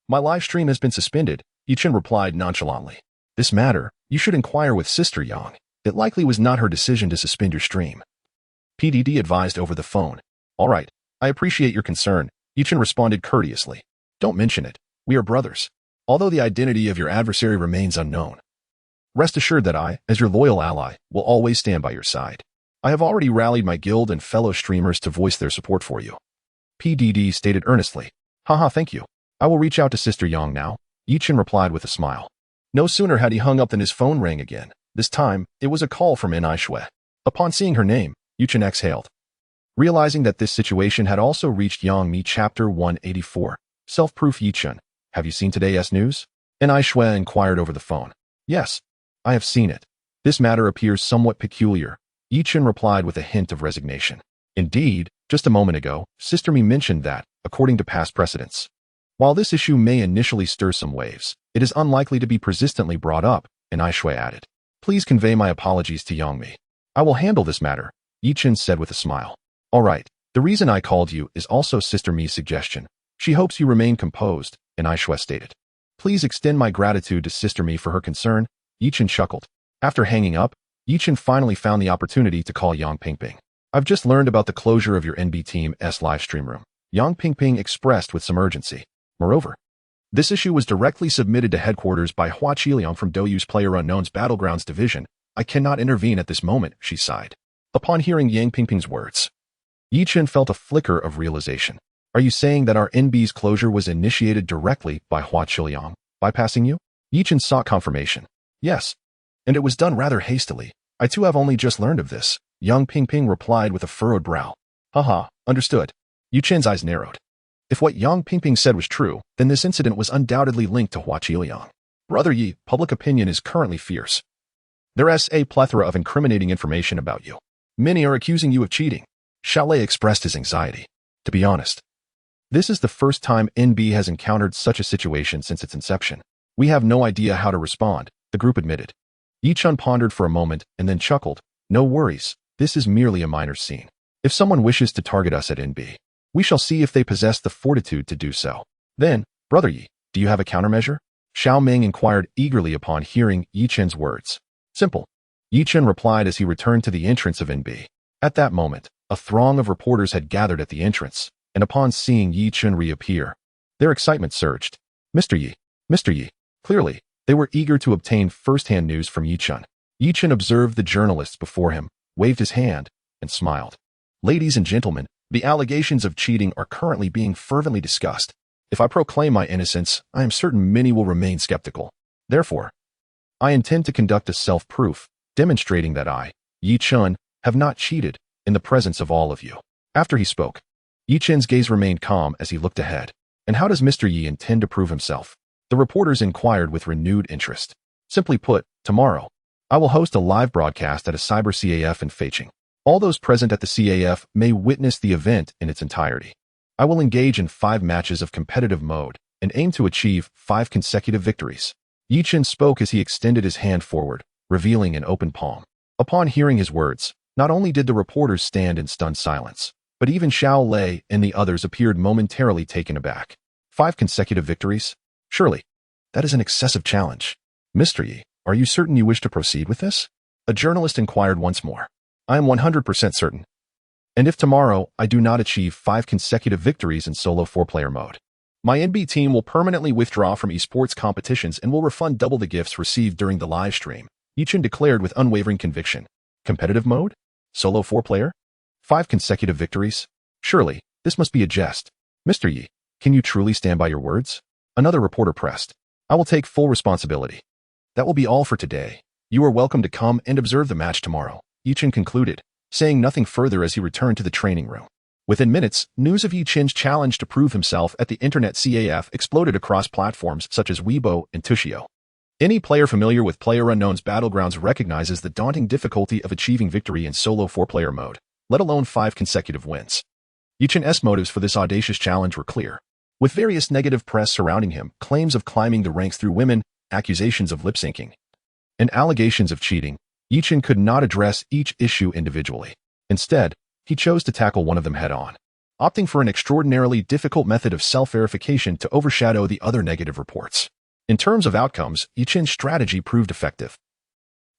My live stream has been suspended," Yichen replied nonchalantly. "This matter, you should inquire with Sister Yang. It likely was not her decision to suspend your stream," PDD advised over the phone. "All right, I appreciate your concern," Yichen responded courteously. "Don't mention it. We are brothers. Although the identity of your adversary remains unknown, rest assured that I, as your loyal ally, will always stand by your side. I have already rallied my guild and fellow streamers to voice their support for you," PDD stated earnestly. "Haha, thank you. I will reach out to Sister Yang now," Yichen replied with a smile. No sooner had he hung up than his phone rang again. This time, it was a call from Ni Shui. Upon seeing her name, Yichen exhaled, realizing that this situation had also reached Yang Mi Chapter 184. Self-proof Yichen. "Have you seen today's news?" Ni Shui inquired over the phone. "Yes, I have seen it. This matter appears somewhat peculiar," Yichen replied with a hint of resignation. "Indeed, just a moment ago, Sister Mi mentioned that, according to past precedents, while this issue may initially stir some waves, it is unlikely to be persistently brought up," Ni Shui added. "Please convey my apologies to Yang Mi. I will handle this matter," Yichen said with a smile. "All right, the reason I called you is also Sister Mi's suggestion. She hopes you remain composed," Ni Shui stated. "Please extend my gratitude to Sister Mi for her concern," Yichen chuckled. After hanging up, Yichen finally found the opportunity to call Yang Pingping. "I've just learned about the closure of your NB Team's live stream room," Yang Pingping expressed with some urgency. Moreover, this issue was directly submitted to headquarters by Hua Qiliang from Douyu's PlayerUnknown's Battlegrounds division. "I cannot intervene at this moment," she sighed. Upon hearing Yang Pingping's words, Yichen felt a flicker of realization. "Are you saying that our NB's closure was initiated directly by Hua Qiliang, bypassing you?" Yichen sought confirmation. "Yes, and it was done rather hastily. I too have only just learned of this," Yang Pingping replied with a furrowed brow. "Haha, understood." Yichen's eyes narrowed. If what Yang Pingping said was true, then this incident was undoubtedly linked to Hua Qiliang. "Brother Yi, public opinion is currently fierce. There is a plethora of incriminating information about you. Many are accusing you of cheating." Xiaolei expressed his anxiety. "To be honest, this is the first time NB has encountered such a situation since its inception. We have no idea how to respond," the group admitted. Yichen pondered for a moment and then chuckled. "No worries, this is merely a minor scene. If someone wishes to target us at NB, we shall see if they possess the fortitude to do so. Then, Brother Yi, do you have a countermeasure?" Xiao Meng inquired eagerly upon hearing Yichen's words. "Simple," Yichen replied as he returned to the entrance of NB. At that moment, a throng of reporters had gathered at the entrance, and upon seeing Yichen reappear, their excitement surged. Mr. Yi. Clearly, they were eager to obtain first-hand news from Yichen. Yichen observed the journalists before him, waved his hand, and smiled. "Ladies and gentlemen, the allegations of cheating are currently being fervently discussed. If I proclaim my innocence, I am certain many will remain skeptical. Therefore, I intend to conduct a self-proof, demonstrating that I, Yichen, have not cheated, in the presence of all of you." After he spoke, Yichen's gaze remained calm as he looked ahead. And how does Mr. Yi intend to prove himself? The reporters inquired with renewed interest. Simply put, tomorrow, I will host a live broadcast at a cyber CAF in Feicheng. All those present at the CAF may witness the event in its entirety. I will engage in 5 matches of competitive mode and aim to achieve 5 consecutive victories. Yi Chen spoke as he extended his hand forward, revealing an open palm. Upon hearing his words, not only did the reporters stand in stunned silence, but even Xiao Lei and the others appeared momentarily taken aback. 5 consecutive victories? Surely, that is an excessive challenge. Mr. Yi, are you certain you wish to proceed with this? A journalist inquired once more. I am 100% certain. And if tomorrow I do not achieve 5 consecutive victories in solo 4-player mode, my NB team will permanently withdraw from esports competitions and will refund double the gifts received during the live stream, Yi Chen declared with unwavering conviction. Competitive mode? Solo 4-player? 5 consecutive victories? Surely, this must be a jest. Mr. Yi, can you truly stand by your words? Another reporter pressed. I will take full responsibility. That will be all for today. You are welcome to come and observe the match tomorrow, Yi Chen concluded, saying nothing further as he returned to the training room. Within minutes, news of Yi Chen's challenge to prove himself at the internet CAF exploded across platforms such as Weibo and Tushio. Any player familiar with PlayerUnknown's Battlegrounds recognizes the daunting difficulty of achieving victory in solo 4-player mode, let alone 5 consecutive wins. Yi Chen's motives for this audacious challenge were clear. With various negative press surrounding him, claims of climbing the ranks through women, accusations of lip-syncing, and allegations of cheating, Yi Chen could not address each issue individually. Instead, he chose to tackle one of them head-on, opting for an extraordinarily difficult method of self-verification to overshadow the other negative reports. In terms of outcomes, Yi Chen's strategy proved effective.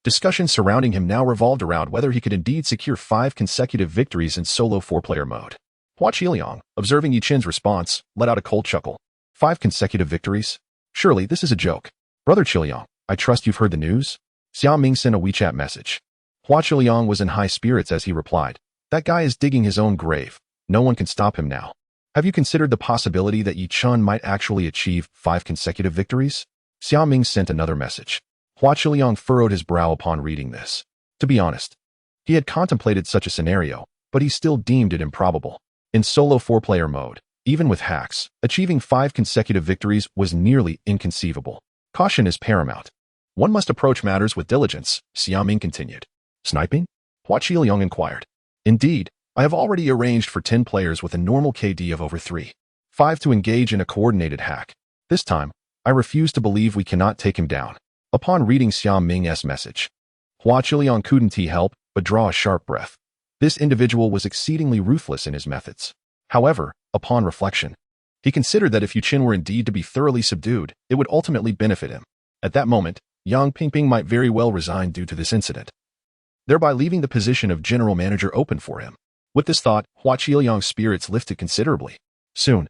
Discussions surrounding him now revolved around whether he could indeed secure 5 consecutive victories in solo 4-player mode. Hua Qiliang, observing Yi Chen's response, let out a cold chuckle. 5 consecutive victories? Surely this is a joke. Brother Qiliang, I trust you've heard the news? Xiao Ming sent a WeChat message. Hua Qiliang was in high spirits as he replied. That guy is digging his own grave. No one can stop him now. Have you considered the possibility that Yi Chen might actually achieve 5 consecutive victories? Xiao Ming sent another message. Hua Qiliang furrowed his brow upon reading this. To be honest, he had contemplated such a scenario, but he still deemed it improbable. In solo 4-player mode, even with hacks, achieving 5 consecutive victories was nearly inconceivable. Caution is paramount. One must approach matters with diligence, Xiao Ming continued. Sniping? Hua Qiliang inquired. Indeed, I have already arranged for 10 players with a normal KD of over 3.5 to engage in a coordinated hack. This time, I refuse to believe we cannot take him down. Upon reading Xiao Ming's message, Hua Qiliang couldn't help but draw a sharp breath. This individual was exceedingly ruthless in his methods. However, upon reflection, he considered that if Yi Chen were indeed to be thoroughly subdued, it would ultimately benefit him. At that moment, Yang Pingping might very well resign due to this incident, thereby leaving the position of general manager open for him. With this thought, Hua Qiliang's spirits lifted considerably. Soon,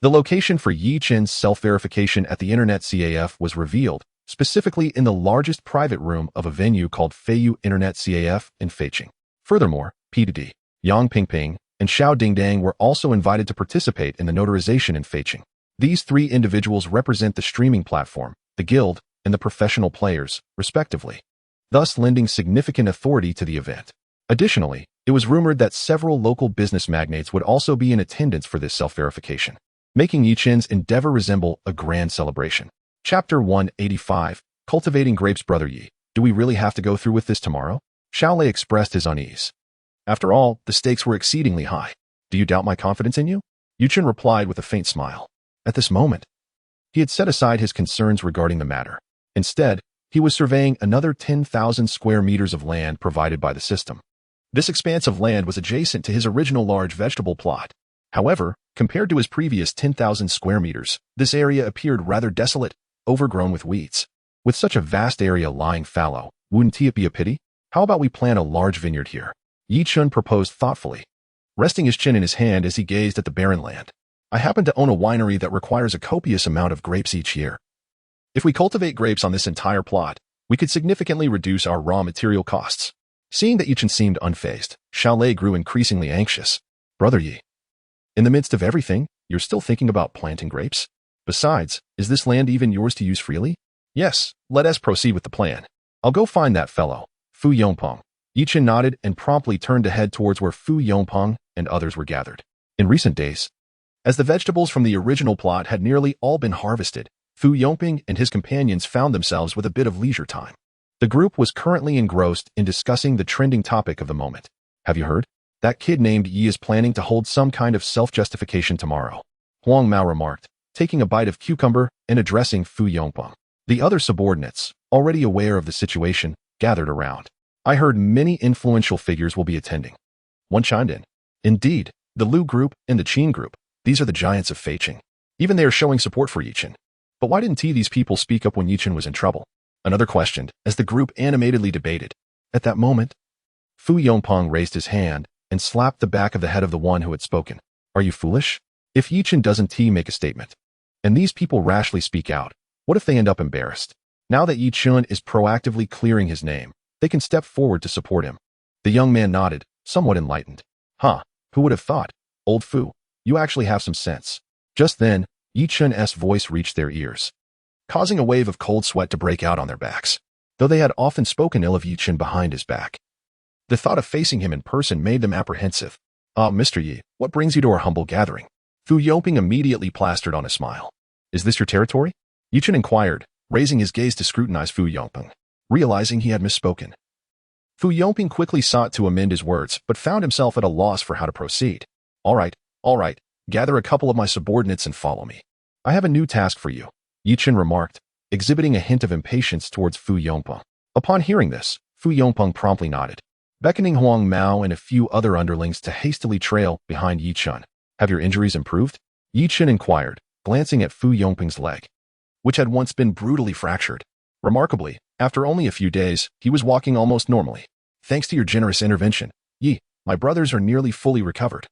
the location for Yi Chen's self-verification at the internet CAF was revealed, specifically in the largest private room of a venue called Feiyu Internet CAF in Feicheng. Furthermore, P2D, Yang Pingping, and Xiao Dingdang were also invited to participate in the notarization in Feicheng. These 3 individuals represent the streaming platform, the guild, and the professional players, respectively, thus lending significant authority to the event. Additionally, it was rumored that several local business magnates would also be in attendance for this self-verification, making Yi Chen's endeavor resemble a grand celebration. Chapter 185, Cultivating Grapes. Brother Yi, do we really have to go through with this tomorrow? Xiao Lei expressed his unease. After all, the stakes were exceedingly high. Do you doubt my confidence in you? Yi Chen replied with a faint smile. At this moment, he had set aside his concerns regarding the matter. Instead, he was surveying another 10,000 square meters of land provided by the system. This expanse of land was adjacent to his original large vegetable plot. However, compared to his previous 10,000 square meters, this area appeared rather desolate, overgrown with weeds. With such a vast area lying fallow, wouldn't it be a pity? How about we plant a large vineyard here? Yi Chen proposed thoughtfully, resting his chin in his hand as he gazed at the barren land. I happen to own a winery that requires a copious amount of grapes each year. If we cultivate grapes on this entire plot, we could significantly reduce our raw material costs. Seeing that Yi Chen seemed unfazed, Xiao Lei grew increasingly anxious. Brother Yi, in the midst of everything, you're still thinking about planting grapes? Besides, is this land even yours to use freely? Yes, let us proceed with the plan. I'll go find that fellow, Fu Yongpeng. Yi Chen nodded and promptly turned to head towards where Fu Yongpeng and others were gathered. In recent days, As the vegetables from the original plot had nearly all been harvested, Fu Yongping and his companions found themselves with a bit of leisure time. The group was currently engrossed in discussing the trending topic of the moment. Have you heard? That kid named Yi is planning to hold some kind of self-justification tomorrow, Huang Mao remarked, taking a bite of cucumber and addressing Fu Yongpeng. The other subordinates, already aware of the situation, gathered around. I heard many influential figures will be attending. One chimed in. Indeed, the Lu group and the Qin group, these are the giants of Feiqing. Even they are showing support for Yichen. But why didn't these people speak up when Yichen was in trouble? Another questioned, as the group animatedly debated. At that moment, Fu Yongpeng raised his hand and slapped the back of the head of the one who had spoken. Are you foolish? If Yichen doesn't make a statement, and these people rashly speak out, what if they end up embarrassed? Now that Yichen is proactively clearing his name, they can step forward to support him. The young man nodded, somewhat enlightened. Huh, who would have thought? Old Fu, you actually have some sense. Just then, Yichen's voice reached their ears, causing a wave of cold sweat to break out on their backs, though they had often spoken ill of Yichen behind his back. The thought of facing him in person made them apprehensive. Mr. Yi, what brings you to our humble gathering? Fu Yongping immediately plastered on a smile. Is this your territory? Yichen inquired, raising his gaze to scrutinize Fu Yongping, realizing he had misspoken. Fu Yongping quickly sought to amend his words, but found himself at a loss for how to proceed. All right, gather a couple of my subordinates and follow me. I have a new task for you, Yichen remarked, exhibiting a hint of impatience towards Fu Yongpeng. Upon hearing this, Fu Yongpeng promptly nodded, beckoning Huang Mao and a few other underlings to hastily trail behind Yichen. Have your injuries improved? Yichen inquired, glancing at Fu Yongpeng's leg, which had once been brutally fractured. Remarkably, after only a few days, he was walking almost normally. Thanks to your generous intervention, Yi, my brothers are nearly fully recovered.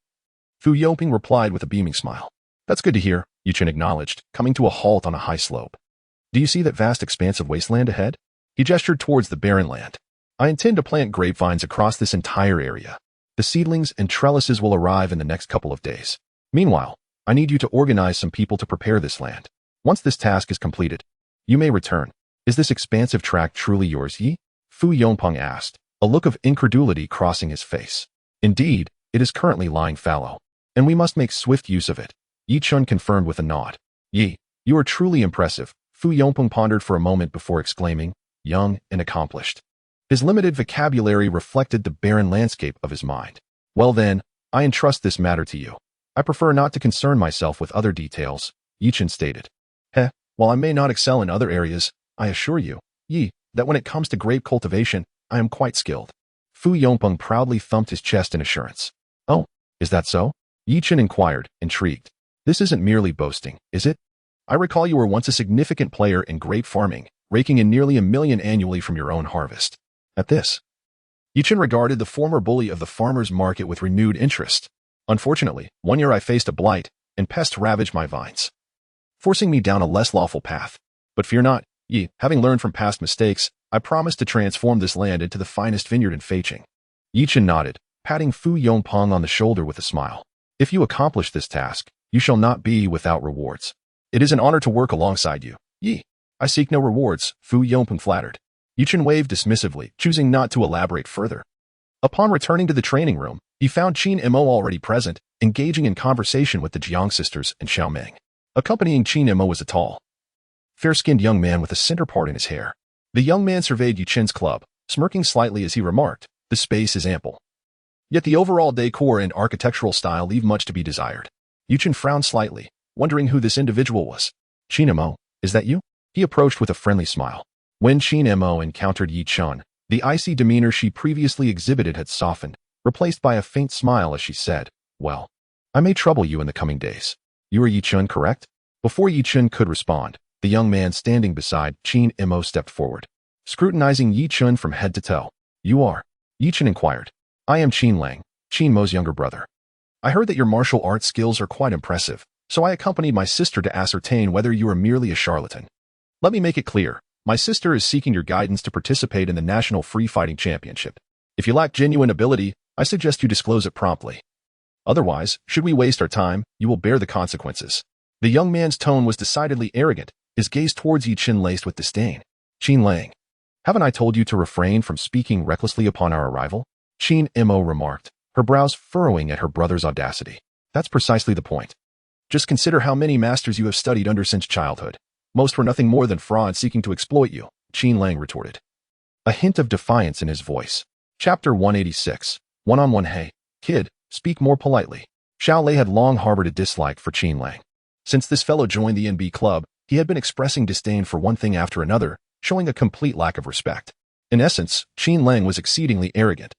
Fu Yongping replied with a beaming smile. That's good to hear, Yichen acknowledged, coming to a halt on a high slope. Do you see that vast expanse of wasteland ahead? He gestured towards the barren land. I intend to plant grapevines across this entire area. The seedlings and trellises will arrive in the next couple of days. Meanwhile, I need you to organize some people to prepare this land. Once this task is completed, you may return. Is this expansive tract truly yours, Yi? Fu Yongpeng asked, a look of incredulity crossing his face. Indeed, it is currently lying fallow, and we must make swift use of it. Yichen confirmed with a nod. Yi, you are truly impressive. Fu Yongpeng pondered for a moment before exclaiming, young and accomplished. His limited vocabulary reflected the barren landscape of his mind. Well then, I entrust this matter to you. I prefer not to concern myself with other details, Yichen stated. While I may not excel in other areas, I assure you, Yi, that when it comes to grape cultivation, I am quite skilled. Fu Yongpeng proudly thumped his chest in assurance. Oh, is that so? Yichen inquired, intrigued. This isn't merely boasting, is it? I recall you were once a significant player in grape farming, raking in nearly 1 million annually from your own harvest. At this, Yichen regarded the former bully of the farmer's market with renewed interest. Unfortunately, one year I faced a blight, and pests ravaged my vines, forcing me down a less lawful path. But fear not, Yi, having learned from past mistakes, I promise to transform this land into the finest vineyard in Feiqing. Yichen nodded, patting Fu Yongpeng on the shoulder with a smile. If you accomplish this task, you shall not be without rewards. It is an honor to work alongside you, Yi. I seek no rewards, Fu Yongpeng flattered. Yichen waved dismissively, choosing not to elaborate further. Upon returning to the training room, he found Qin Mo already present, engaging in conversation with the Jiang sisters and Xiaomeng. Accompanying Qin Mo was a tall, fair-skinned young man with a center part in his hair. The young man surveyed Yichen's club, smirking slightly as he remarked, the space is ample. Yet the overall decor and architectural style leave much to be desired. Yichen frowned slightly, wondering who this individual was. Qin Mo, is that you? He approached with a friendly smile. When Qin Mo encountered Yichen, the icy demeanor she previously exhibited had softened, replaced by a faint smile as she said, well, I may trouble you in the coming days. You are Yichen, correct? Before Yichen could respond, the young man standing beside Qin Mo stepped forward, scrutinizing Yichen from head to toe. You are? Yichen inquired. I am Qin Lang, Qin Mo's younger brother. I heard that your martial arts skills are quite impressive, so I accompanied my sister to ascertain whether you are merely a charlatan. Let me make it clear. My sister is seeking your guidance to participate in the National Free Fighting Championship. If you lack genuine ability, I suggest you disclose it promptly. Otherwise, should we waste our time, you will bear the consequences. The young man's tone was decidedly arrogant, his gaze towards Yichen laced with disdain. Qin Lang, haven't I told you to refrain from speaking recklessly upon our arrival? Qin Mo remarked, her brows furrowing at her brother's audacity. That's precisely the point. Just consider how many masters you have studied under since childhood. Most were nothing more than frauds seeking to exploit you, Qin Lang retorted. A hint of defiance in his voice. Chapter 186. One-on-one. Hey, kid, speak more politely. Xiao Lei had long harbored a dislike for Qin Lang. Since this fellow joined the NB club, he had been expressing disdain for one thing after another, showing a complete lack of respect. In essence, Qin Lang was exceedingly arrogant,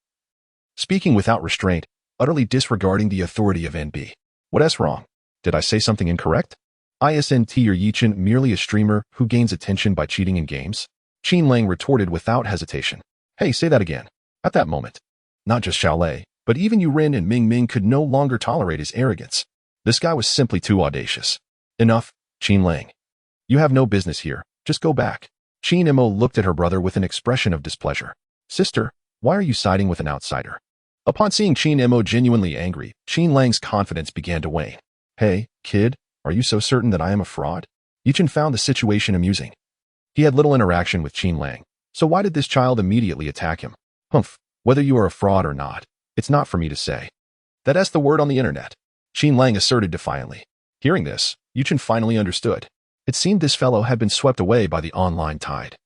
speaking without restraint, utterly disregarding the authority of NB. What's wrong? Did I say something incorrect? Isn't your Yichen merely a streamer who gains attention by cheating in games? Qin Lang retorted without hesitation. Hey, say that again. At that moment, not just Xiao Lei, but even Yu Ren and Ming Ming could no longer tolerate his arrogance. This guy was simply too audacious. Enough, Qin Lang. You have no business here. Just go back. Qin Mo looked at her brother with an expression of displeasure. Sister, why are you siding with an outsider? Upon seeing Qin Mo genuinely angry, Qin Lang's confidence began to wane. Hey, kid, are you so certain that I am a fraud? Yichen found the situation amusing. He had little interaction with Qin Lang, so why did this child immediately attack him? Humph, whether you are a fraud or not, it's not for me to say. That's the word on the internet, Qin Lang asserted defiantly. Hearing this, Yichen finally understood. It seemed this fellow had been swept away by the online tide.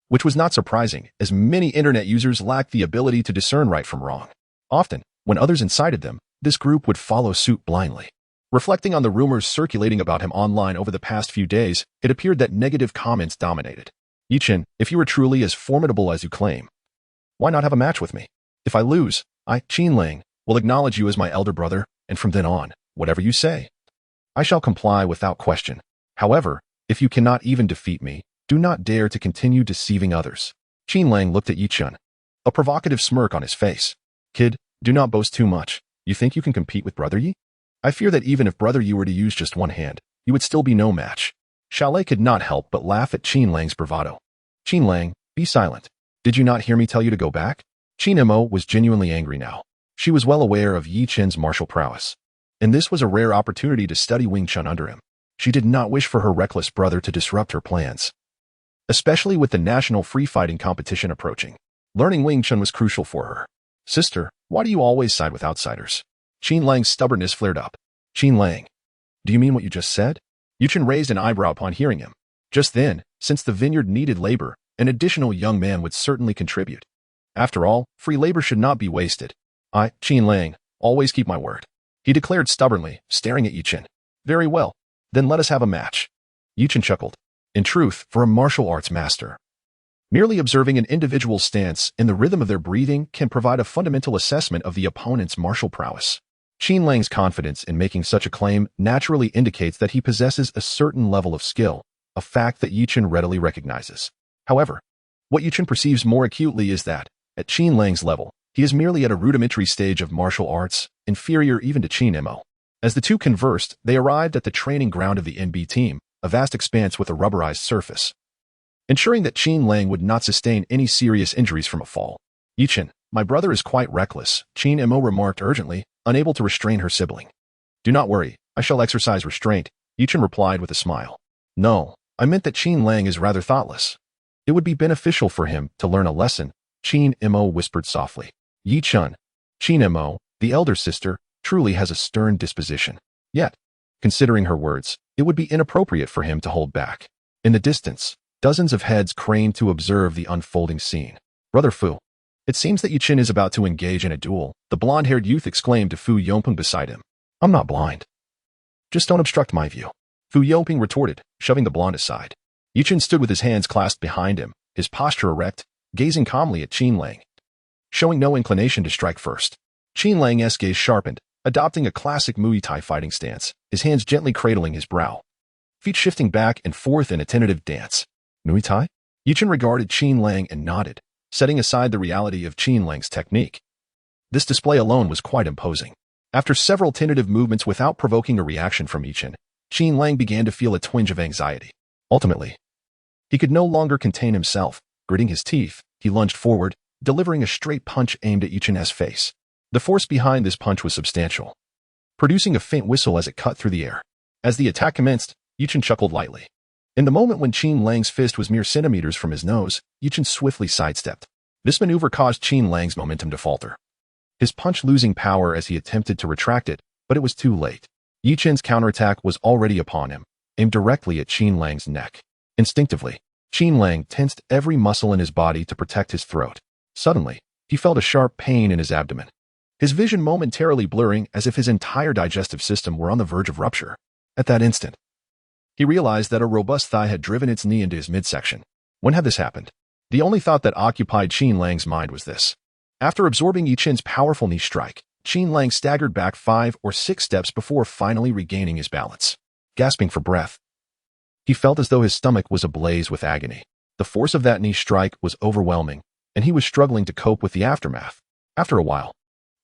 Which was not surprising, as many internet users lacked the ability to discern right from wrong. Often, when others incited them, this group would follow suit blindly. Reflecting on the rumors circulating about him online over the past few days, it appeared that negative comments dominated. Yichen, if you are truly as formidable as you claim, why not have a match with me? If I lose, I, Qin Lang, will acknowledge you as my elder brother, and from then on, whatever you say, I shall comply without question. However, if you cannot even defeat me, do not dare to continue deceiving others. Qin Lang looked at Yichen, a provocative smirk on his face. Kid, do not boast too much. You think you can compete with Brother Yi? I fear that even if Brother Yi were to use just one hand, you would still be no match. Xiao Lei could not help but laugh at Qin Lang's bravado. Qin Lang, be silent. Did you not hear me tell you to go back? Qin Mo was genuinely angry now. She was well aware of Yi Chen's martial prowess, and this was a rare opportunity to study Wing Chun under him. She did not wish for her reckless brother to disrupt her plans, especially with the national free-fighting competition approaching. Learning Wing Chun was crucial for her. Sister, why do you always side with outsiders? Qin Lang's stubbornness flared up. Qin Lang, do you mean what you just said? Yichen raised an eyebrow upon hearing him. Just then, since the vineyard needed labor, an additional young man would certainly contribute. After all, free labor should not be wasted. I, Qin Lang, always keep my word, he declared stubbornly, staring at Yichen. Very well. Then let us have a match. Yichen chuckled. In truth, for a martial arts master, merely observing an individual's stance and the rhythm of their breathing can provide a fundamental assessment of the opponent's martial prowess. Qin Lang's confidence in making such a claim naturally indicates that he possesses a certain level of skill, a fact that Yichen readily recognizes. However, what Yichen perceives more acutely is that, at Qin Lang's level, he is merely at a rudimentary stage of martial arts, inferior even to Qin Mo. As the two conversed, they arrived at the training ground of the NB team, a vast expanse with a rubberized surface, ensuring that Qin Lang would not sustain any serious injuries from a fall. Yichen, my brother is quite reckless, Qin Mo remarked urgently, unable to restrain her sibling. Do not worry, I shall exercise restraint, Yichen replied with a smile. No, I meant that Qin Lang is rather thoughtless. It would be beneficial for him to learn a lesson, Qin Mo whispered softly. Yichen, Qin Mo, the elder sister, truly has a stern disposition. Yet, considering her words, it would be inappropriate for him to hold back. In the distance, dozens of heads craned to observe the unfolding scene. Brother Fu, it seems that Yichen is about to engage in a duel, the blonde-haired youth exclaimed to Fu Yongping beside him. I'm not blind. Just don't obstruct my view, Fu Yongping retorted, shoving the blonde aside. Yichen stood with his hands clasped behind him, his posture erect, gazing calmly at Qin Lang, showing no inclination to strike first. Qin Lang's gaze sharpened, adopting a classic Muay Thai fighting stance, his hands gently cradling his brow, feet shifting back and forth in a tentative dance. Muay Thai? Yichen regarded Qin Lang and nodded, setting aside the reality of Qin Lang's technique. This display alone was quite imposing. After several tentative movements without provoking a reaction from Yichen, Qin Lang began to feel a twinge of anxiety. Ultimately, he could no longer contain himself. Gritting his teeth, he lunged forward, delivering a straight punch aimed at Yichen's face. The force behind this punch was substantial, producing a faint whistle as it cut through the air. As the attack commenced, Yichen chuckled lightly. In the moment when Qin Lang's fist was mere centimeters from his nose, Yichen swiftly sidestepped. This maneuver caused Qin Lang's momentum to falter, his punch losing power as he attempted to retract it, but it was too late. Yi Chen's counterattack was already upon him, aimed directly at Qin Lang's neck. Instinctively, Qin Lang tensed every muscle in his body to protect his throat. Suddenly, he felt a sharp pain in his abdomen, his vision momentarily blurring as if his entire digestive system were on the verge of rupture. At that instant, he realized that a robust thigh had driven its knee into his midsection. When had this happened? The only thought that occupied Qin Lang's mind was this. After absorbing Yi Chen's powerful knee strike, Qin Lang staggered back 5 or 6 steps before finally regaining his balance. Gasping for breath, he felt as though his stomach was ablaze with agony. The force of that knee strike was overwhelming, and he was struggling to cope with the aftermath. After a while,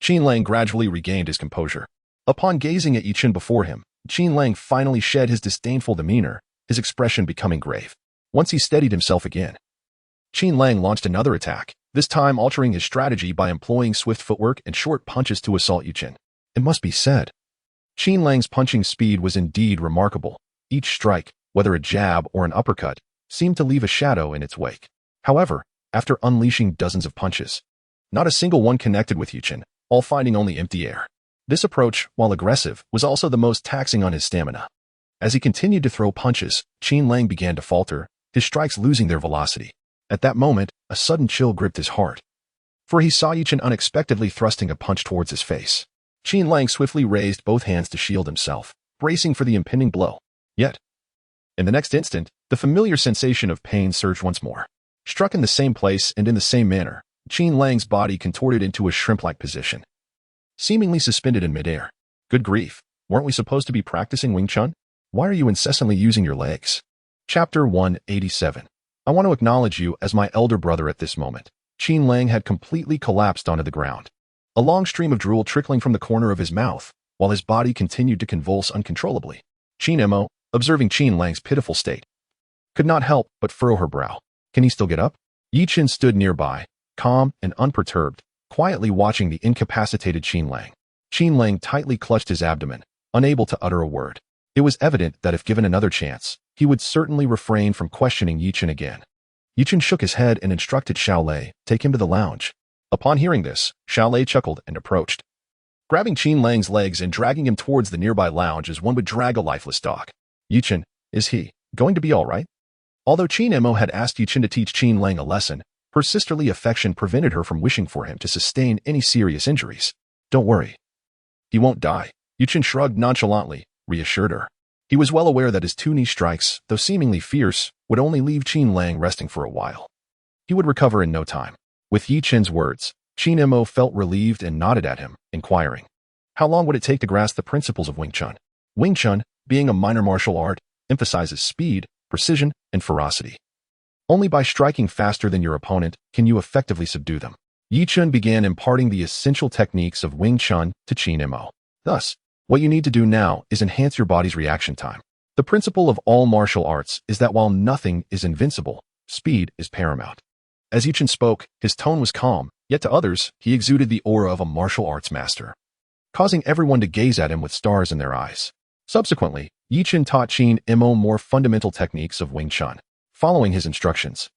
Qin Lang gradually regained his composure. Upon gazing at Yi Chen before him, Qin Lang finally shed his disdainful demeanor, his expression becoming grave. Once he steadied himself again, Qin Lang launched another attack, this time altering his strategy by employing swift footwork and short punches to assault Yi Chen. It must be said, Qin Lang's punching speed was indeed remarkable. Each strike, whether a jab or an uppercut, seemed to leave a shadow in its wake. However, after unleashing dozens of punches, not a single one connected with Yi Chen, all finding only empty air. This approach, while aggressive, was also the most taxing on his stamina. As he continued to throw punches, Qin Lang began to falter, his strikes losing their velocity. At that moment, a sudden chill gripped his heart, for he saw Yi Chen unexpectedly thrusting a punch towards his face. Qin Lang swiftly raised both hands to shield himself, bracing for the impending blow. Yet, in the next instant, the familiar sensation of pain surged once more. Struck in the same place and in the same manner, Qin Lang's body contorted into a shrimp-like position, seemingly suspended in midair. Good grief, weren't we supposed to be practicing Wing Chun? Why are you incessantly using your legs? Chapter 187. I want to acknowledge you as my elder brother at this moment. Qin Lang had completely collapsed onto the ground, a long stream of drool trickling from the corner of his mouth, while his body continued to convulse uncontrollably. Qin Mo, observing Qin Lang's pitiful state, could not help but furrow her brow. Can he still get up? Yi Chen stood nearby, calm and unperturbed, quietly watching the incapacitated Qin Lang. Qin Lang tightly clutched his abdomen, unable to utter a word. It was evident that if given another chance, he would certainly refrain from questioning Yi Chen again. Yi Chen shook his head and instructed Xiaolei, take him to the lounge. Upon hearing this, Xiaolei chuckled and approached, grabbing Qin Lang's legs and dragging him towards the nearby lounge as one would drag a lifeless dog. Yi Chen, is he going to be all right? Although Qin Mo had asked Yi Chen to teach Qin Lang a lesson, her sisterly affection prevented her from wishing for him to sustain any serious injuries. Don't worry. He won't die. Yi Chen shrugged nonchalantly, reassured her. He was well aware that his 2 knee strikes, though seemingly fierce, would only leave Qin Lang resting for a while. He would recover in no time. With Yi Chen's words, Qin Mo felt relieved and nodded at him, inquiring, how long would it take to grasp the principles of Wing Chun? Wing Chun, being a minor martial art, emphasizes speed, precision, and ferocity. Only by striking faster than your opponent can you effectively subdue them. Yi Chen began imparting the essential techniques of Wing Chun to Qin Mo. Thus, what you need to do now is enhance your body's reaction time. The principle of all martial arts is that while nothing is invincible, speed is paramount. As Yi Chen spoke, his tone was calm, yet to others, he exuded the aura of a martial arts master, causing everyone to gaze at him with stars in their eyes. Subsequently, Yi Chen taught Qin Mo more fundamental techniques of Wing Chun. Following his instructions,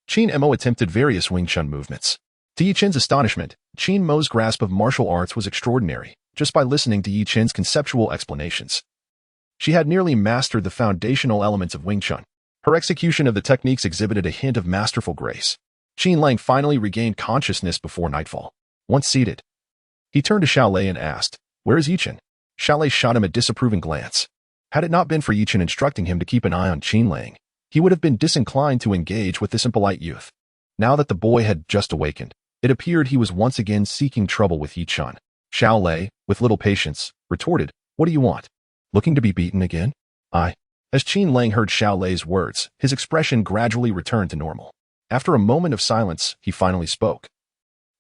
Qin Mo attempted various Wing Chun movements. To Yi Chen's astonishment, Qin Mo's grasp of martial arts was extraordinary, just by listening to Yi Chen's conceptual explanations. She had nearly mastered the foundational elements of Wing Chun. Her execution of the techniques exhibited a hint of masterful grace. Qin Lang finally regained consciousness before nightfall. Once seated, he turned to Xiaolei and asked, where is Yi Chen? Xiaolei shot him a disapproving glance. Had it not been for Yi Chen instructing him to keep an eye on Qin Lang, he would have been disinclined to engage with this impolite youth. Now that the boy had just awakened, it appeared he was once again seeking trouble with Yi Chen. Xiaolei, with little patience, retorted, what do you want? Looking to be beaten again? I. As Qin Lang heard Xiaolei's words, his expression gradually returned to normal. After a moment of silence, he finally spoke.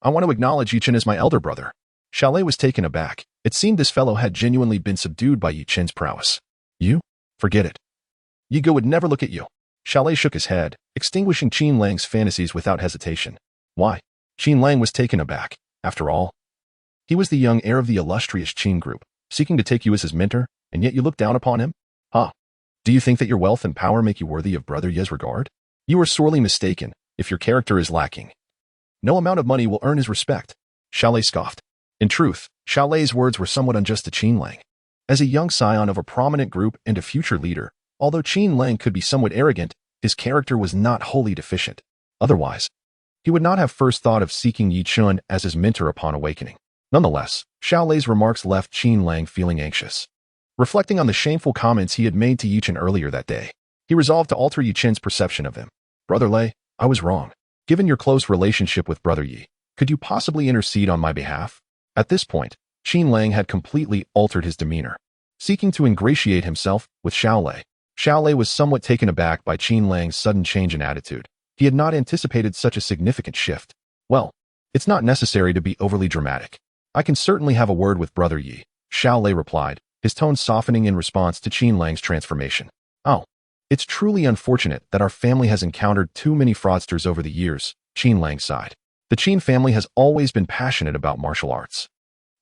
I want to acknowledge Yi Chen as my elder brother. Xiaolei was taken aback. It seemed this fellow had genuinely been subdued by Yi Chen's prowess. You? Forget it. Yi Ge would never look at you. Xiaolei shook his head, extinguishing Qin Lang's fantasies without hesitation. Why? Qin Lang was taken aback. After all, he was the young heir of the illustrious Qin group, seeking to take you as his mentor, and yet you look down upon him? Huh? Do you think that your wealth and power make you worthy of Brother Ye's regard? You are sorely mistaken, if your character is lacking. No amount of money will earn his respect. Xiaolei scoffed. In truth, Xiaolei's words were somewhat unjust to Qin Lang. As a young scion of a prominent group and a future leader, although Qin Lang could be somewhat arrogant, his character was not wholly deficient. Otherwise, he would not have first thought of seeking Yi Chun as his mentor upon awakening. Nonetheless, Xiao Lei's remarks left Qin Lang feeling anxious. Reflecting on the shameful comments he had made to Yi Chun earlier that day, he resolved to alter Yi Chun's perception of him. Brother Lei, I was wrong. Given your close relationship with Brother Yi, could you possibly intercede on my behalf? At this point, Qin Lang had completely altered his demeanor, seeking to ingratiate himself with Xiao Lei. Xiao Lei was somewhat taken aback by Qin Lang's sudden change in attitude. He had not anticipated such a significant shift. Well, it's not necessary to be overly dramatic. I can certainly have a word with Brother Yi, Xiao Lei replied, his tone softening in response to Qin Lang's transformation. Oh, it's truly unfortunate that our family has encountered too many fraudsters over the years, Qin Lang sighed. The Qin family has always been passionate about martial arts,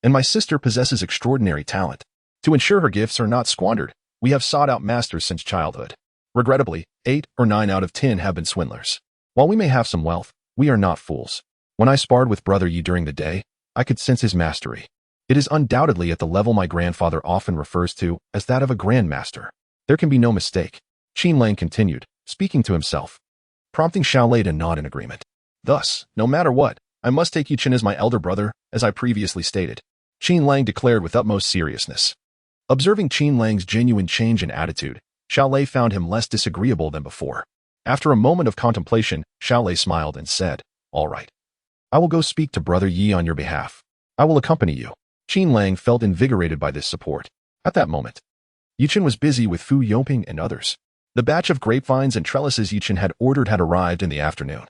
and my sister possesses extraordinary talent. To ensure her gifts are not squandered, we have sought out masters since childhood. Regrettably, 8 or 9 out of 10 have been swindlers. While we may have some wealth, we are not fools. When I sparred with Brother Yi during the day, I could sense his mastery. It is undoubtedly at the level my grandfather often refers to as that of a grandmaster. There can be no mistake. Qin Lang continued, speaking to himself, prompting Xiao Lei to nod in agreement. Thus, no matter what, I must take Yi Chun as my elder brother, as I previously stated, Qin Lang declared with utmost seriousness. Observing Qin Lang's genuine change in attitude, Xiao Lei found him less disagreeable than before. After a moment of contemplation, Xiao Lei smiled and said, All right. I will go speak to Brother Yi on your behalf. I will accompany you. Qin Lang felt invigorated by this support. At that moment, Yi Chun was busy with Fu Yoping and others. The batch of grapevines and trellises Yi Chun had ordered had arrived in the afternoon,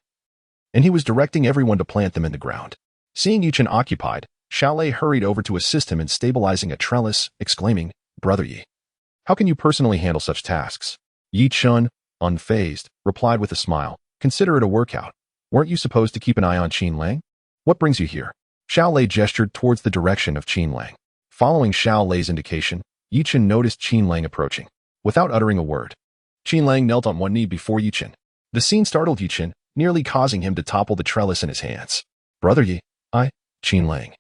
and he was directing everyone to plant them in the ground. Seeing Yi Chun occupied, Xiao Lei hurried over to assist him in stabilizing a trellis, exclaiming, Brother Yi, how can you personally handle such tasks? Yi Chun, unfazed, replied with a smile, consider it a workout. Weren't you supposed to keep an eye on Qin Lang? What brings you here? Xiao Lei gestured towards the direction of Qin Lang. Following Xiao Lei's indication, Yi Chun noticed Qin Lang approaching. Without uttering a word, Qin Lang knelt on one knee before Yi Chun. The scene startled Yi Chun, nearly causing him to topple the trellis in his hands. Brother Yi, Qin Lang,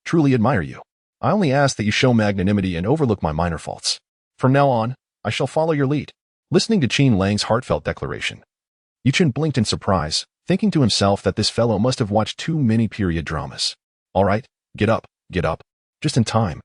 truly admire you. I only ask that you show magnanimity and overlook my minor faults. From now on, I shall follow your lead. Listening to Qin Lang's heartfelt declaration, Yi Chun blinked in surprise, thinking to himself that this fellow must have watched too many period dramas. All right, get up. Just in time.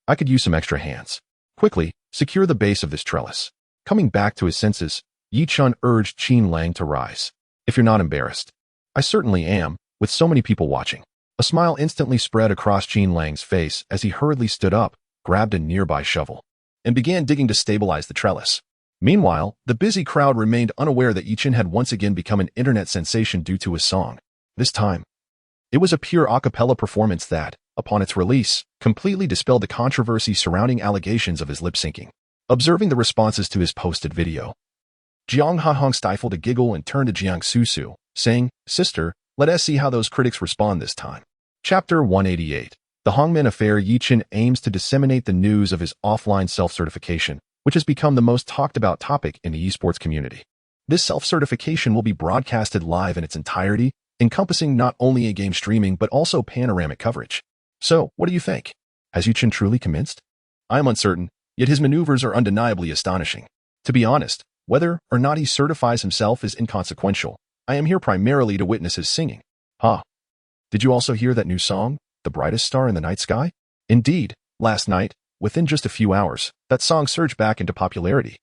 I could use some extra hands. Quickly, secure the base of this trellis. Coming back to his senses, Yi Chun urged Qin Lang to rise. If you're not embarrassed. I certainly am, with so many people watching. A smile instantly spread across Qin Lang's face as he hurriedly stood up, grabbed a nearby shovel, and began digging to stabilize the trellis. Meanwhile, the busy crowd remained unaware that Yi Chun had once again become an internet sensation due to his song. This time, it was a pure a cappella performance that, upon its release, completely dispelled the controversy surrounding allegations of his lip-syncing. Observing the responses to his posted video, Jiang Hahong stifled a giggle and turned to Jiang Susu, saying, Sister, let us see how those critics respond this time. Chapter 188. The Hongmen Affair. Yi Chun aims to disseminate the news of his offline self-certification, which has become the most talked about topic in the esports community. This self-certification will be broadcasted live in its entirety, encompassing not only in-game streaming but also panoramic coverage. So, what do you think? Has Yi Chun truly commenced? I am uncertain, yet his maneuvers are undeniably astonishing. To be honest, whether or not he certifies himself is inconsequential. I am here primarily to witness his singing. Did you also hear that new song, The Brightest Star in the Night Sky? Indeed, last night, within just a few hours, that song surged back into popularity.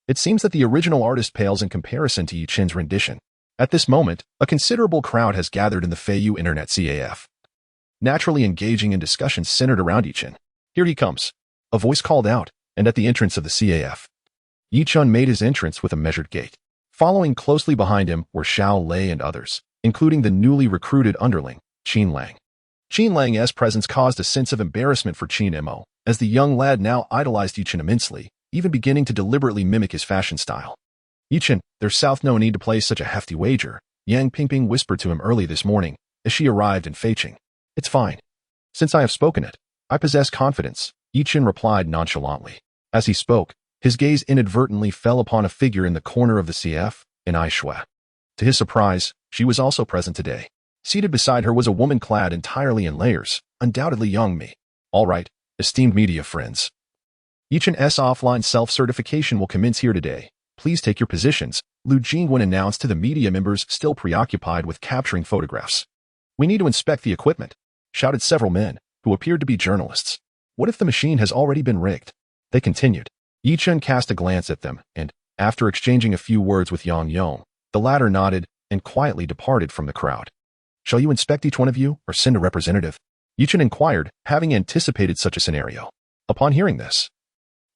It seems that the original artist pales in comparison to Yi Chun's rendition. At this moment, a considerable crowd has gathered in the Feiyu Internet CAF, naturally engaging in discussions centered around Yi Chun. Here he comes. A voice called out, and at the entrance of the CAF, Yi Chun made his entrance with a measured gait. Following closely behind him were Xiao Lei and others, including the newly recruited underling, Qin Lang. Qin Lang's presence caused a sense of embarrassment for Qin Mo, as the young lad now idolized Yi Chun immensely, even beginning to deliberately mimic his fashion style. Yi Chun, there's no need to place such a hefty wager, Yang Pingping whispered to him early this morning, as she arrived in Feiqing. It's fine. Since I have spoken it, I possess confidence, Yi Chun replied nonchalantly. As he spoke, his gaze inadvertently fell upon a figure in the corner of the CF, in Aishui. To his surprise, she was also present today. Seated beside her was a woman clad entirely in layers, undoubtedly young me. All right, esteemed media friends. Yichen's offline self-certification will commence here today. Please take your positions, Lu Jingwen announced to the media members still preoccupied with capturing photographs. We need to inspect the equipment, shouted several men, who appeared to be journalists. What if the machine has already been rigged? They continued. Yichen cast a glance at them, and, after exchanging a few words with Yang Yong, the latter nodded and quietly departed from the crowd. Shall you inspect each one of you, or send a representative? Yichen inquired, having anticipated such a scenario. Upon hearing this,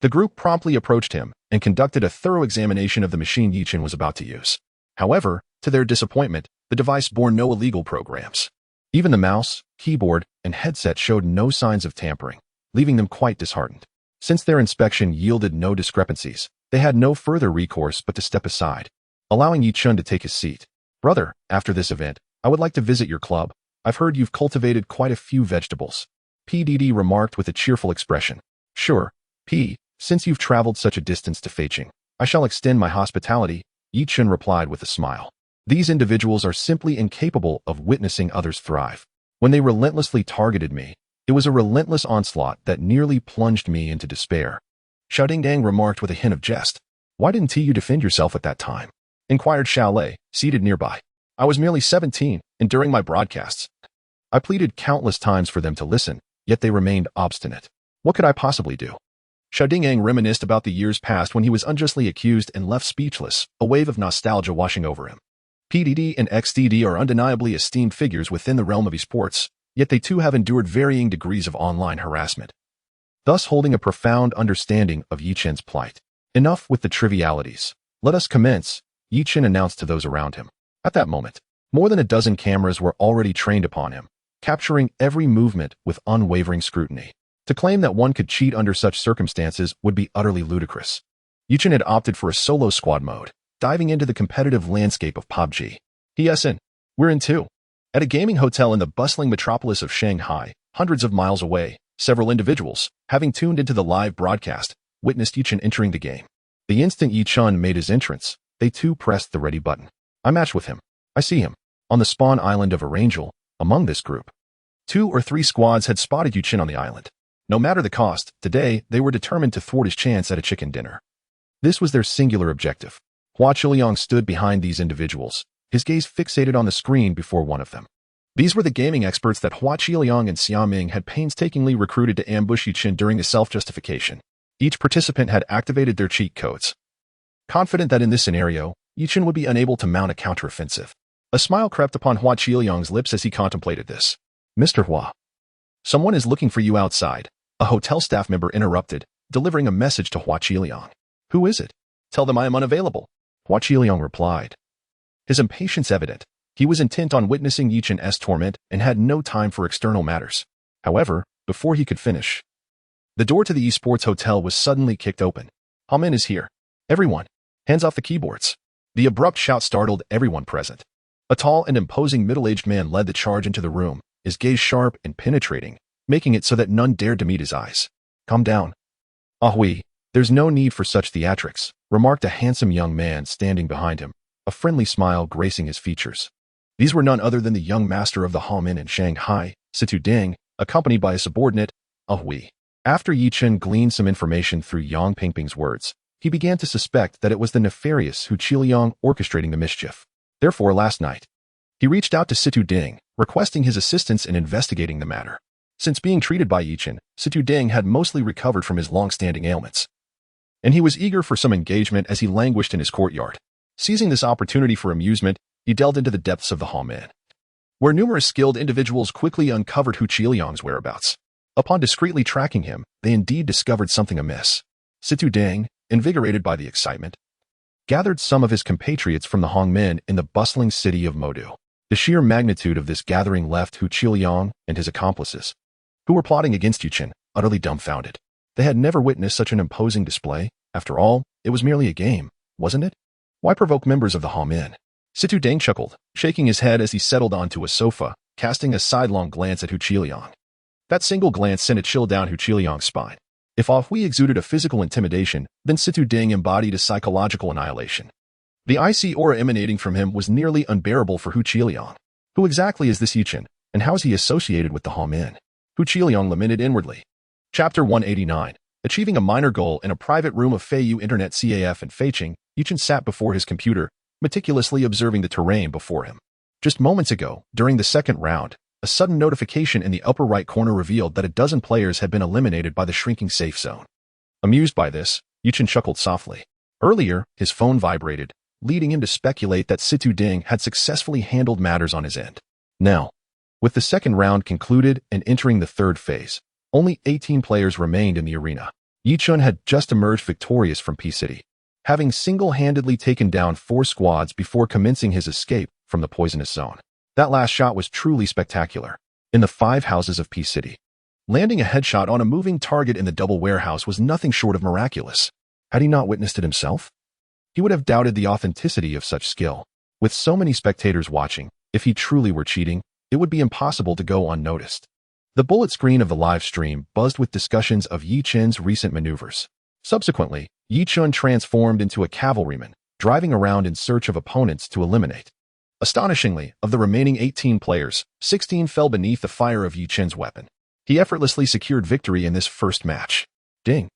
the group promptly approached him and conducted a thorough examination of the machine Yichen was about to use. However, to their disappointment, the device bore no illegal programs. Even the mouse, keyboard, and headset showed no signs of tampering, leaving them quite disheartened. Since their inspection yielded no discrepancies, they had no further recourse but to step aside, allowing Yichen to take his seat. Brother, after this event, I would like to visit your club. I've heard you've cultivated quite a few vegetables. PDD remarked with a cheerful expression. Sure, P, since you've traveled such a distance to Feiqing, I shall extend my hospitality, Yichen replied with a smile. These individuals are simply incapable of witnessing others thrive. When they relentlessly targeted me, it was a relentless onslaught that nearly plunged me into despair. Xiao Dingdang remarked with a hint of jest. Why didn't you defend yourself at that time? Inquired Xiao Lei, seated nearby. I was merely 17, and during my broadcasts, I pleaded countless times for them to listen, yet they remained obstinate. What could I possibly do? Xiao Dingyang reminisced about the years past when he was unjustly accused and left speechless, a wave of nostalgia washing over him. PDD and XDD are undeniably esteemed figures within the realm of esports, yet they too have endured varying degrees of online harassment, thus holding a profound understanding of Yichen's plight. Enough with the trivialities. Let us commence, Yichen announced to those around him. At that moment, more than a dozen cameras were already trained upon him, capturing every movement with unwavering scrutiny. To claim that one could cheat under such circumstances would be utterly ludicrous. Yichen had opted for a solo squad mode, diving into the competitive landscape of PUBG. PSN, we're in too. At a gaming hotel in the bustling metropolis of Shanghai, hundreds of miles away, several individuals, having tuned into the live broadcast, witnessed Yichen entering the game. The instant Yichen made his entrance, they too pressed the ready button. I match with him. I see him. On the spawn island of Arangel, among this group. 2 or 3 squads had spotted Yichen on the island. No matter the cost, today they were determined to thwart his chance at a chicken dinner. This was their singular objective. Hua Qiliang stood behind these individuals, his gaze fixated on the screen before one of them. These were the gaming experts that Hua Qiliang and Xiaoming had painstakingly recruited to ambush Yichen during the self-justification. Each participant had activated their cheat codes. Confident that in this scenario, Yichen would be unable to mount a counteroffensive. A smile crept upon Hua Qiliang's lips as he contemplated this. Mr. Hua. Someone is looking for you outside, a hotel staff member interrupted, delivering a message to Hua Qiliang. Who is it? Tell them I am unavailable, Hua Qiliang replied. His impatience evident. He was intent on witnessing Yichen's torment and had no time for external matters. However, before he could finish, the door to the Esports hotel was suddenly kicked open. Hamin is here. Everyone, hands off the keyboards. The abrupt shout startled everyone present. A tall and imposing middle-aged man led the charge into the room, his gaze sharp and penetrating, making it so that none dared to meet his eyes. Calm down. Ah oui, there's no need for such theatrics, remarked a handsome young man standing behind him, a friendly smile gracing his features. These were none other than the young master of the Hamin in Shanghai, Situ Ding, accompanied by a subordinate, Ah oui. After Yichen gleaned some information through Yang Pingping's words, he began to suspect that it was the nefarious Hu Qiliang orchestrating the mischief. Therefore, last night, he reached out to Situ Ding, requesting his assistance in investigating the matter. Since being treated by Yichen, Situ Ding had mostly recovered from his long-standing ailments, and he was eager for some engagement as he languished in his courtyard. Seizing this opportunity for amusement, he delved into the depths of the Hamin, where numerous skilled individuals quickly uncovered Hu Qiliang's whereabouts. Upon discreetly tracking him, they indeed discovered something amiss. Situ Ding, invigorated by the excitement, gathered some of his compatriots from the Hongmen in the bustling city of Modu. The sheer magnitude of this gathering left Hu Qiliang and his accomplices, who were plotting against Yichen, utterly dumbfounded. They had never witnessed such an imposing display. After all, it was merely a game, wasn't it? Why provoke members of the Hamin? Situ Ding chuckled, shaking his head as he settled onto a sofa, casting a sidelong glance at Hu Qiliang. That single glance sent a chill down Hu Qiliang's spine. If Ah Hui exuded a physical intimidation, then Situ Ding embodied a psychological annihilation. The icy aura emanating from him was nearly unbearable for Hu Qiliang. Who exactly is this Yichen, and how is he associated with the Hamin? Hu Qiliang lamented inwardly. Chapter 189. Achieving a minor goal in a private room of Feiyu Internet CAF in Feicheng, Yichen sat before his computer, meticulously observing the terrain before him. Just moments ago, during the second round, a sudden notification in the upper right corner revealed that a dozen players had been eliminated by the shrinking safe zone. Amused by this, Yichen chuckled softly. Earlier, his phone vibrated, leading him to speculate that Situ Ding had successfully handled matters on his end. Now, with the second round concluded and entering the third phase, only 18 players remained in the arena. Yichen had just emerged victorious from P-City, having single-handedly taken down 4 squads before commencing his escape from the poisonous zone. That last shot was truly spectacular. In the 5 houses of P-City, landing a headshot on a moving target in the double warehouse was nothing short of miraculous. Had he not witnessed it himself? He would have doubted the authenticity of such skill. With so many spectators watching, if he truly were cheating, it would be impossible to go unnoticed. The bullet screen of the live stream buzzed with discussions of Yichen's recent maneuvers. Subsequently, Yichen transformed into a cavalryman, driving around in search of opponents to eliminate. Astonishingly, of the remaining 18 players, 16 fell beneath the fire of Yichen's weapon. He effortlessly secured victory in this first match. Ding!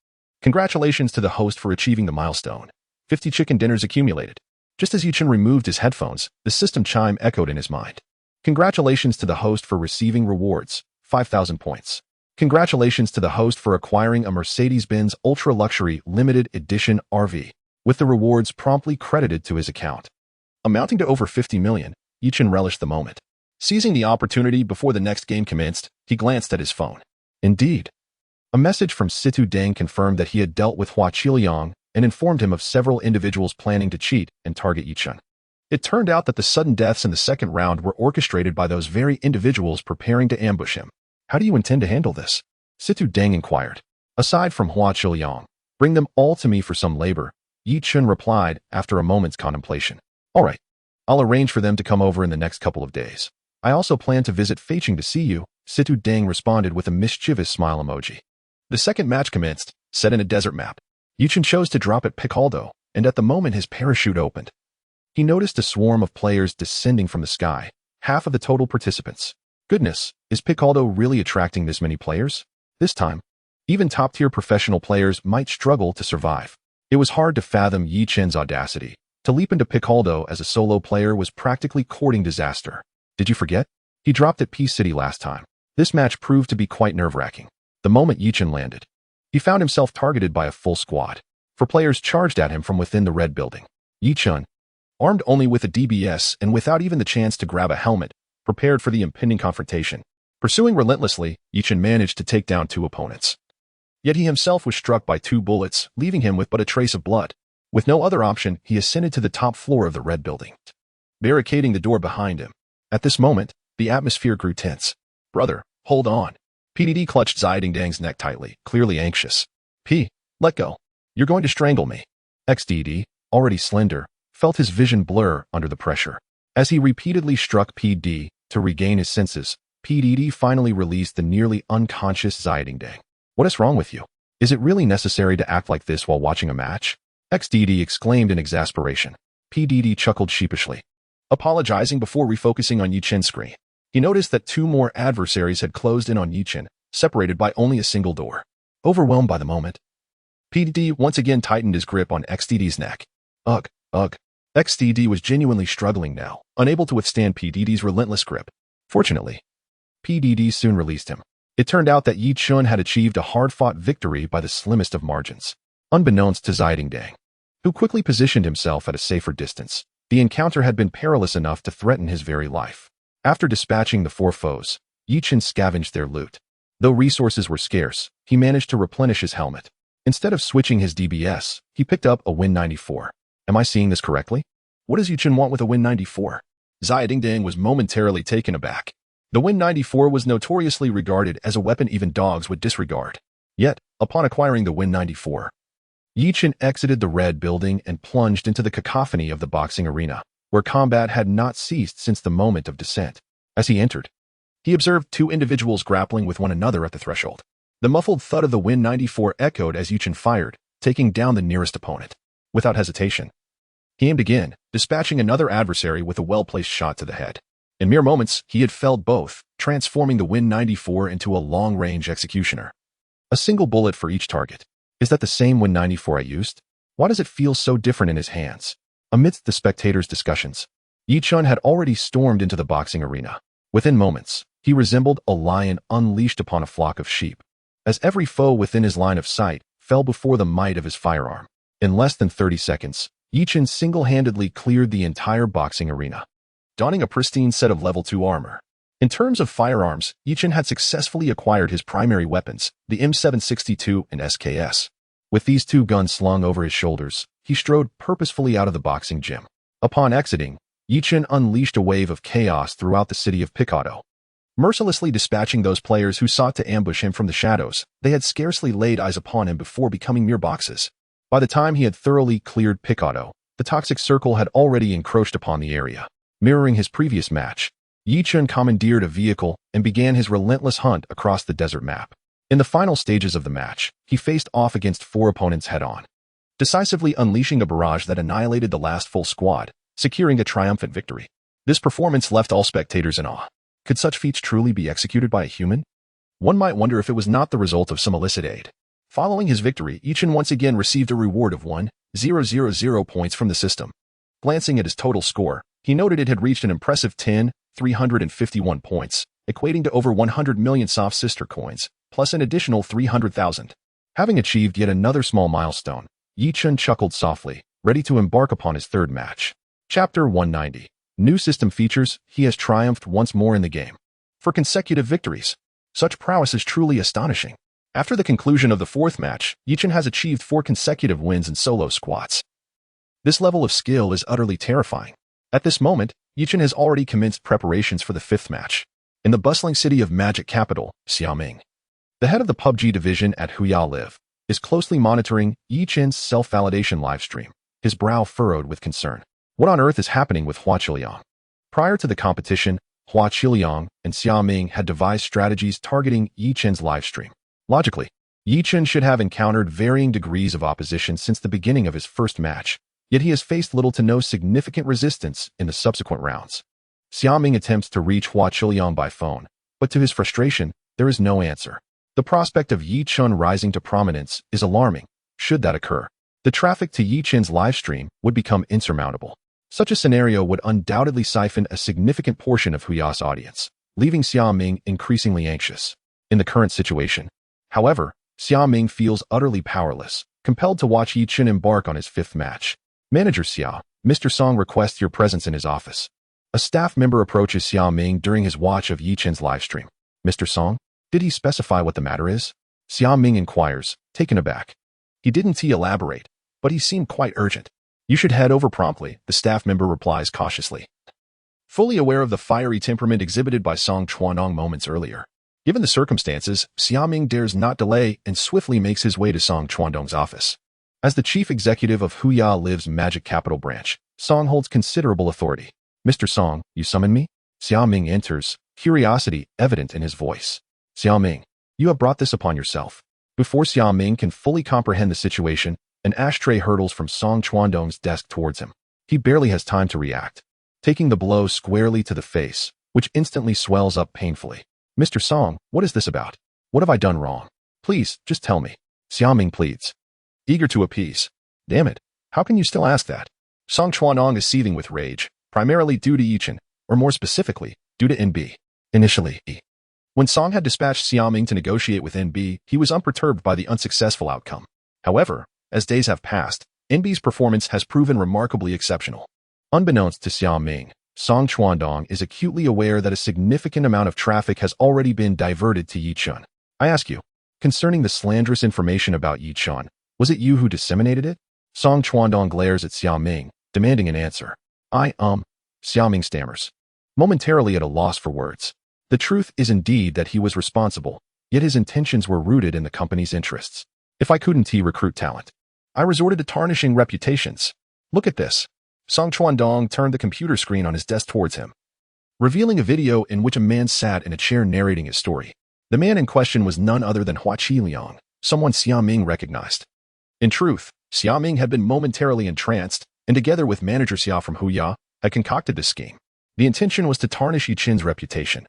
Congratulations to the host for achieving the milestone. 50 chicken dinners accumulated. Just as Yichen removed his headphones, the system chime echoed in his mind. Congratulations to the host for receiving rewards. 5,000 points. Congratulations to the host for acquiring a Mercedes-Benz Ultra Luxury Limited Edition RV, with the rewards promptly credited to his account. Amounting to over 50 million, Yichen relished the moment. Seizing the opportunity before the next game commenced, he glanced at his phone. Indeed, a message from Situ Deng confirmed that he had dealt with Hua Qiliang and informed him of several individuals planning to cheat and target Yichen. It turned out that the sudden deaths in the second round were orchestrated by those very individuals preparing to ambush him. How do you intend to handle this? Situ Deng inquired. Aside from Hua Qiliang, bring them all to me for some labor, Yichen replied after a moment's contemplation. All right, I'll arrange for them to come over in the next couple of days. I also plan to visit Feicheng to see you, Situ Deng responded with a mischievous smile emoji. The second match commenced, set in a desert map. Yichen chose to drop at Picaldo, and at the moment his parachute opened, he noticed a swarm of players descending from the sky, half of the total participants. Goodness, is Picaldo really attracting this many players? This time, even top-tier professional players might struggle to survive. It was hard to fathom Yichen's audacity. To leap into Picaldo as a solo player was practically courting disaster. Did you forget? He dropped at P-City last time. This match proved to be quite nerve-wracking. The moment Yichen landed, he found himself targeted by a full squad. 4 players charged at him from within the red building. Yichen, armed only with a DBS and without even the chance to grab a helmet, prepared for the impending confrontation. Pursuing relentlessly, Yichen managed to take down 2 opponents. Yet he himself was struck by 2 bullets, leaving him with but a trace of blood. With no other option, he ascended to the top floor of the red building, barricading the door behind him. At this moment, the atmosphere grew tense. Brother, hold on. PDD clutched Zidingdang's neck tightly, clearly anxious. Let go. You're going to strangle me. XDD, already slender, felt his vision blur under the pressure. As he repeatedly struck PD to regain his senses, PDD finally released the nearly unconscious Zidingdang. What is wrong with you? Is it really necessary to act like this while watching a match? XDD exclaimed in exasperation. PDD chuckled sheepishly, apologizing before refocusing on Yichen's screen. He noticed that 2 more adversaries had closed in on Yichen, separated by only a single door. Overwhelmed by the moment, PDD once again tightened his grip on XDD's neck. Ugh. XDD was genuinely struggling now, unable to withstand PDD's relentless grip. Fortunately, PDD soon released him. It turned out that Yichen had achieved a hard-fought victory by the slimmest of margins. Unbeknownst to Zidingdang, who quickly positioned himself at a safer distance, the encounter had been perilous enough to threaten his very life. After dispatching the 4 foes, Yichen scavenged their loot. Though resources were scarce, he managed to replenish his helmet. Instead of switching his DBS, he picked up a Win-94. Am I seeing this correctly? What does Yichen want with a Win-94? Zidingdang was momentarily taken aback. The Win-94 was notoriously regarded as a weapon even dogs would disregard. Yet, upon acquiring the Win-94, Yichen exited the red building and plunged into the cacophony of the boxing arena, where combat had not ceased since the moment of descent. As he entered, he observed 2 individuals grappling with one another at the threshold. The muffled thud of the Win-94 echoed as Yichen fired, taking down the nearest opponent. Without hesitation, he aimed again, dispatching another adversary with a well-placed shot to the head. In mere moments, he had felled both, transforming the Win-94 into a long-range executioner. A single bullet for each target. Is that the same Win 94 I used? Why does it feel so different in his hands? Amidst the spectators' discussions, Yi Chun had already stormed into the boxing arena. Within moments, he resembled a lion unleashed upon a flock of sheep, as every foe within his line of sight fell before the might of his firearm. In less than 30 seconds, Yi Chun single-handedly cleared the entire boxing arena, donning a pristine set of level 2 armor. In terms of firearms, Yi Chun had successfully acquired his primary weapons, the M762 and SKS. With these two guns slung over his shoulders, he strode purposefully out of the boxing gym. Upon exiting, Yi Chun unleashed a wave of chaos throughout the city of Picado, mercilessly dispatching those players who sought to ambush him from the shadows. They had scarcely laid eyes upon him before becoming mere boxes. By the time he had thoroughly cleared Picado, the toxic circle had already encroached upon the area. Mirroring his previous match, Yi Chun commandeered a vehicle and began his relentless hunt across the desert map. In the final stages of the match, he faced off against 4 opponents head-on, decisively unleashing a barrage that annihilated the last full squad, securing a triumphant victory. This performance left all spectators in awe. Could such feats truly be executed by a human? One might wonder if it was not the result of some illicit aid. Following his victory, Yi Chun once again received a reward of 1,000 points from the system. Glancing at his total score, he noted it had reached an impressive 10,351 points, equating to over 100 million soft sister coins, plus an additional 300,000. Having achieved yet another small milestone, Yi Chun chuckled softly, ready to embark upon his third match. Chapter 190. New system features. He has triumphed once more in the game. For consecutive victories. Such prowess is truly astonishing. After the conclusion of the 4th match, Yi Chun has achieved 4 consecutive wins in solo squats. This level of skill is utterly terrifying. At this moment, Yi Chun has already commenced preparations for the 5th match. In the bustling city of magic capital, Xiaoming, the head of the PUBG division at Huya Live, is closely monitoring Yi Chun's self-validation livestream, his brow furrowed with concern. What on earth is happening with Hua Qiliang? Prior to the competition, Hua Qiliang and Xiaoming had devised strategies targeting Yi Chun's livestream. Logically, Yi Chun should have encountered varying degrees of opposition since the beginning of his first match, yet he has faced little to no significant resistance in the subsequent rounds. Xiaoming attempts to reach Hua Qiliang by phone, but to his frustration, there is no answer. The prospect of Yi Chun rising to prominence is alarming. Should that occur, the traffic to Yi Chun's livestream would become insurmountable. Such a scenario would undoubtedly siphon a significant portion of Huya's audience, leaving Xiaoming increasingly anxious. In the current situation, however, Xiaoming feels utterly powerless, compelled to watch Yi Chun embark on his 5th match. Manager Xiao, Mr. Song requests your presence in his office. A staff member approaches Xiaoming during his watch of Yi Chun's livestream. Mr. Song, did he specify what the matter is? Xiaoming inquires, taken aback. He didn't elaborate, but he seemed quite urgent. You should head over promptly, the staff member replies cautiously, fully aware of the fiery temperament exhibited by Song Chuanong moments earlier. Given the circumstances, Xiaoming dares not delay and swiftly makes his way to Song Chuandong's office. As the chief executive of Huya Live's Magic Capital branch, Song holds considerable authority. Mr. Song, you summon me? Xiaoming enters, curiosity evident in his voice. Xiaoming, you have brought this upon yourself. Before Xiaoming can fully comprehend the situation, an ashtray hurtles from Song Chuandong's desk towards him. He barely has time to react, taking the blow squarely to the face, which instantly swells up painfully. Mr. Song, what is this about? What have I done wrong? Please, just tell me. Xiaoming pleads, eager to appease. Damn it, how can you still ask that? Song Chuanong is seething with rage, primarily due to Yi Chun, or more specifically, due to NB. Initially, when Song had dispatched Xiaoming to negotiate with NB, he was unperturbed by the unsuccessful outcome. However, as days have passed, NB's performance has proven remarkably exceptional. Unbeknownst to Xiaoming, Song Chuandong is acutely aware that a significant amount of traffic has already been diverted to Yi Chun. I ask you, concerning the slanderous information about Yi Chun, was it you who disseminated it? Song Chuandong glares at Xiaoming, demanding an answer. Xiaoming stammers, momentarily at a loss for words. The truth is indeed that he was responsible, yet his intentions were rooted in the company's interests. If I couldn't recruit talent, I resorted to tarnishing reputations. Look at this. Song Chuandong turned the computer screen on his desk towards him, revealing a video in which a man sat in a chair narrating his story. The man in question was none other than Hua Qiliang, someone Xiaoming recognized. In truth, Xiaoming had been momentarily entranced, and together with manager Xiao from Huya, had concocted this scheme. The intention was to tarnish Yi Chun's reputation,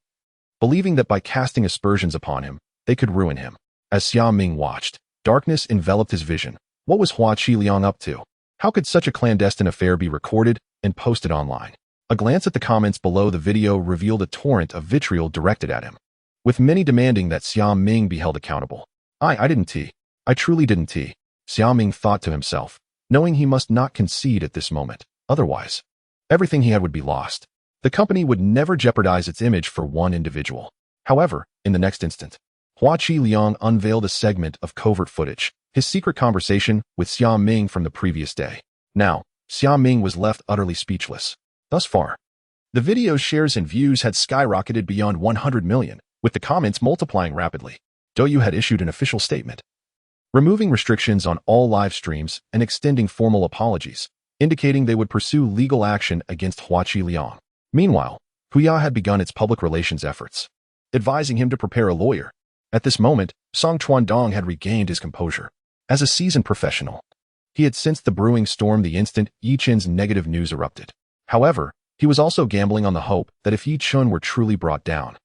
believing that by casting aspersions upon him, they could ruin him. As Xiaoming watched, Darkness enveloped his vision. What was Hua Qiliang up to? How could such a clandestine affair be recorded and posted online? A glance at the comments below the video revealed a torrent of vitriol directed at him, with many demanding that Xia Ming be held accountable. I didn't tea. I truly didn't tea. Xia Ming thought to himself, knowing he must not concede at this moment. Otherwise, everything he had would be lost. The company would never jeopardize its image for one individual. However, in the next instant, Hua Qiliang unveiled a segment of covert footage, his secret conversation with Xia Ming from the previous day. Now, Xia Ming was left utterly speechless. Thus far, the video's shares and views had skyrocketed beyond 100 million, with the comments multiplying rapidly. Douyu had issued an official statement, removing restrictions on all live streams and extending formal apologies, indicating they would pursue legal action against Hua Qiliang. Meanwhile, Huya had begun its public relations efforts, advising him to prepare a lawyer. At this moment, Song Chuandong had regained his composure. As a seasoned professional, he had sensed the brewing storm the instant Yi Chen's negative news erupted. However, he was also gambling on the hope that if Yi Chen were truly brought down,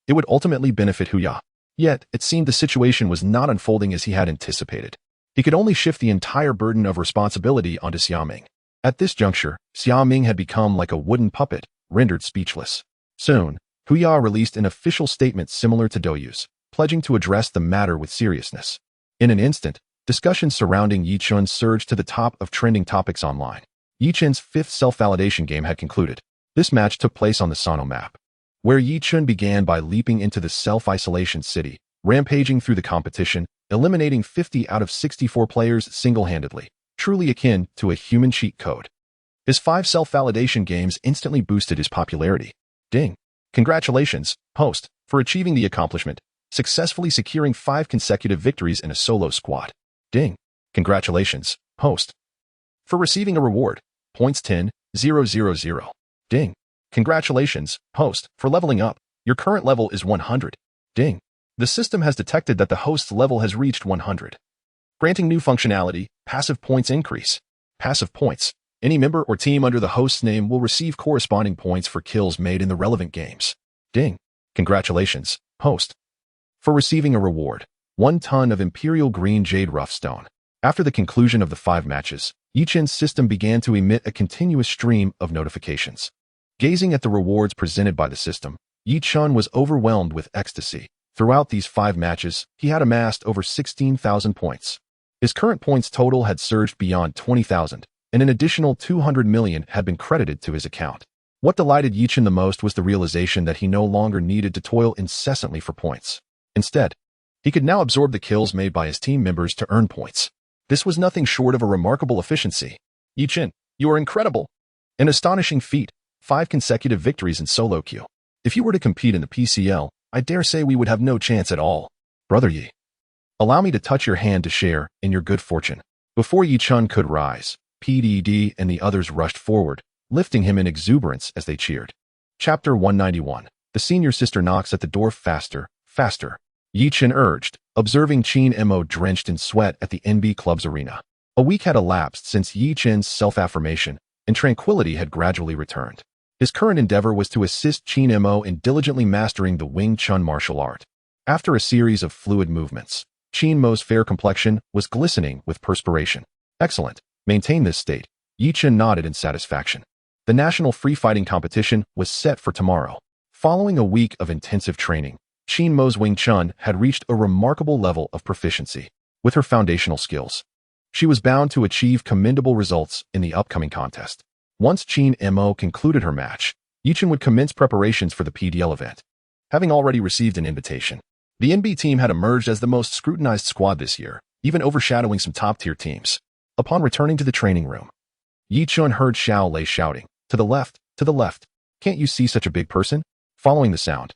it would ultimately benefit Huya. Yet, it seemed the situation was not unfolding as he had anticipated. He could only shift the entire burden of responsibility onto Xia Ming. At this juncture, Xia Ming had become like a wooden puppet, rendered speechless. Soon, Huya released an official statement similar to Douyu's, pledging to address the matter with seriousness. In an instant, discussions surrounding Yi Chen surged to the top of trending topics online. Yi Chen's fifth self-validation game had concluded. This match took place on the Sano map, where Yi Chen began by leaping into the self-isolation city, rampaging through the competition, eliminating 50 out of 64 players single-handedly, truly akin to a human cheat code. His 5 self-validation games instantly boosted his popularity. Ding! Congratulations, host, for achieving the accomplishment, successfully securing 5 consecutive victories in a solo squad. Ding! Congratulations, host, for receiving a reward. Points 10,000. Ding! Congratulations, host, for leveling up. Your current level is 100. Ding! The system has detected that the host's level has reached 100. Granting new functionality, passive points increase. Passive points. Any member or team under the host's name will receive corresponding points for kills made in the relevant games. Ding! Congratulations, host, for receiving a reward. 1 ton of Imperial Green Jade Rough Stone. After the conclusion of the 5 matches, Yi Chen's system began to emit a continuous stream of notifications. Gazing at the rewards presented by the system, Yi Chen was overwhelmed with ecstasy. Throughout these 5 matches, he had amassed over 16,000 points. His current points total had surged beyond 20,000, and an additional 200 million had been credited to his account. What delighted Yi Chen the most was the realization that he no longer needed to toil incessantly for points. Instead, he could now absorb the kills made by his team members to earn points. This was nothing short of a remarkable efficiency. Yi Chen, you are incredible! An astonishing feat, 5 consecutive victories in solo queue. If you were to compete in the PCL, I dare say we would have no chance at all. Brother Yi, allow me to touch your hand to share in your good fortune. Before Yi Chen could rise, PDD and the others rushed forward, lifting him in exuberance as they cheered. Chapter 191. The senior sister knocks at the door. Faster, faster, Yi Chen urged, observing Qin Mo drenched in sweat at the NB Club's arena. A week had elapsed since Yi Chen's self-affirmation, and tranquility had gradually returned. His current endeavor was to assist Qin Mo in diligently mastering the Wing Chun martial art. After a series of fluid movements, Qin Mo's fair complexion was glistening with perspiration. Excellent. Maintain this state. Yi Chen nodded in satisfaction. The national free fighting competition was set for tomorrow. Following a week of intensive training, Qin Mo's Wing Chun had reached a remarkable level of proficiency. With her foundational skills, she was bound to achieve commendable results in the upcoming contest. Once Qin Mo concluded her match, Yi Chen would commence preparations for the PDL event. Having already received an invitation, the NB team had emerged as the most scrutinized squad this year, even overshadowing some top-tier teams. Upon returning to the training room, Yi Chen heard Xiao Lei shouting, to the left, can't you see such a big person? Following the sound,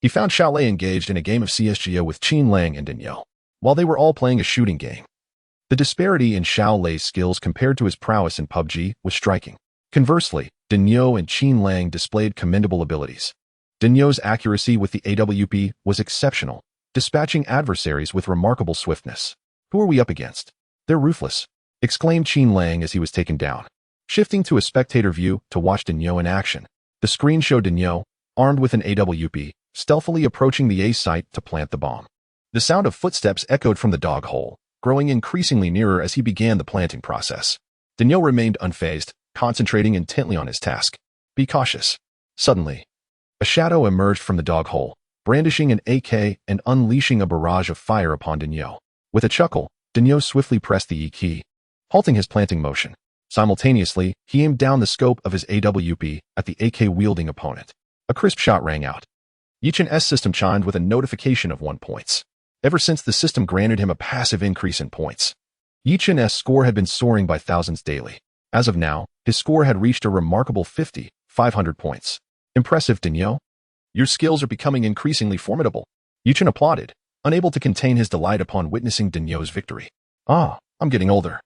he found Xiao Lei engaged in a game of CSGO with Qin Lang and Danielle, while they were all playing a shooting game. The disparity in Xiao Lei's skills compared to his prowess in PUBG was striking. Conversely, Danielle and Qin Lang displayed commendable abilities. Danielle's accuracy with the AWP was exceptional, dispatching adversaries with remarkable swiftness. Who are we up against? They're ruthless, exclaimed Qin Lang as he was taken down. Shifting to a spectator view to watch Danielle in action, the screen showed Danielle, armed with an AWP, stealthily approaching the A site to plant the bomb. The sound of footsteps echoed from the dog hole, growing increasingly nearer as he began the planting process. Daniel remained unfazed, concentrating intently on his task. Be cautious. Suddenly, a shadow emerged from the dog hole, brandishing an AK and unleashing a barrage of fire upon Daniel. With a chuckle, Daniel swiftly pressed the E key, halting his planting motion. Simultaneously, he aimed down the scope of his AWP at the AK-wielding opponent. A crisp shot rang out. Yichen's system chimed with a notification of 1 point. Ever since the system granted him a passive increase in points, Yichen's score had been soaring by thousands daily. As of now, his score had reached a remarkable 500 points. Impressive, Daniel. Your skills are becoming increasingly formidable. Yichen applauded, unable to contain his delight upon witnessing Daniel's victory. Ah, I'm getting older.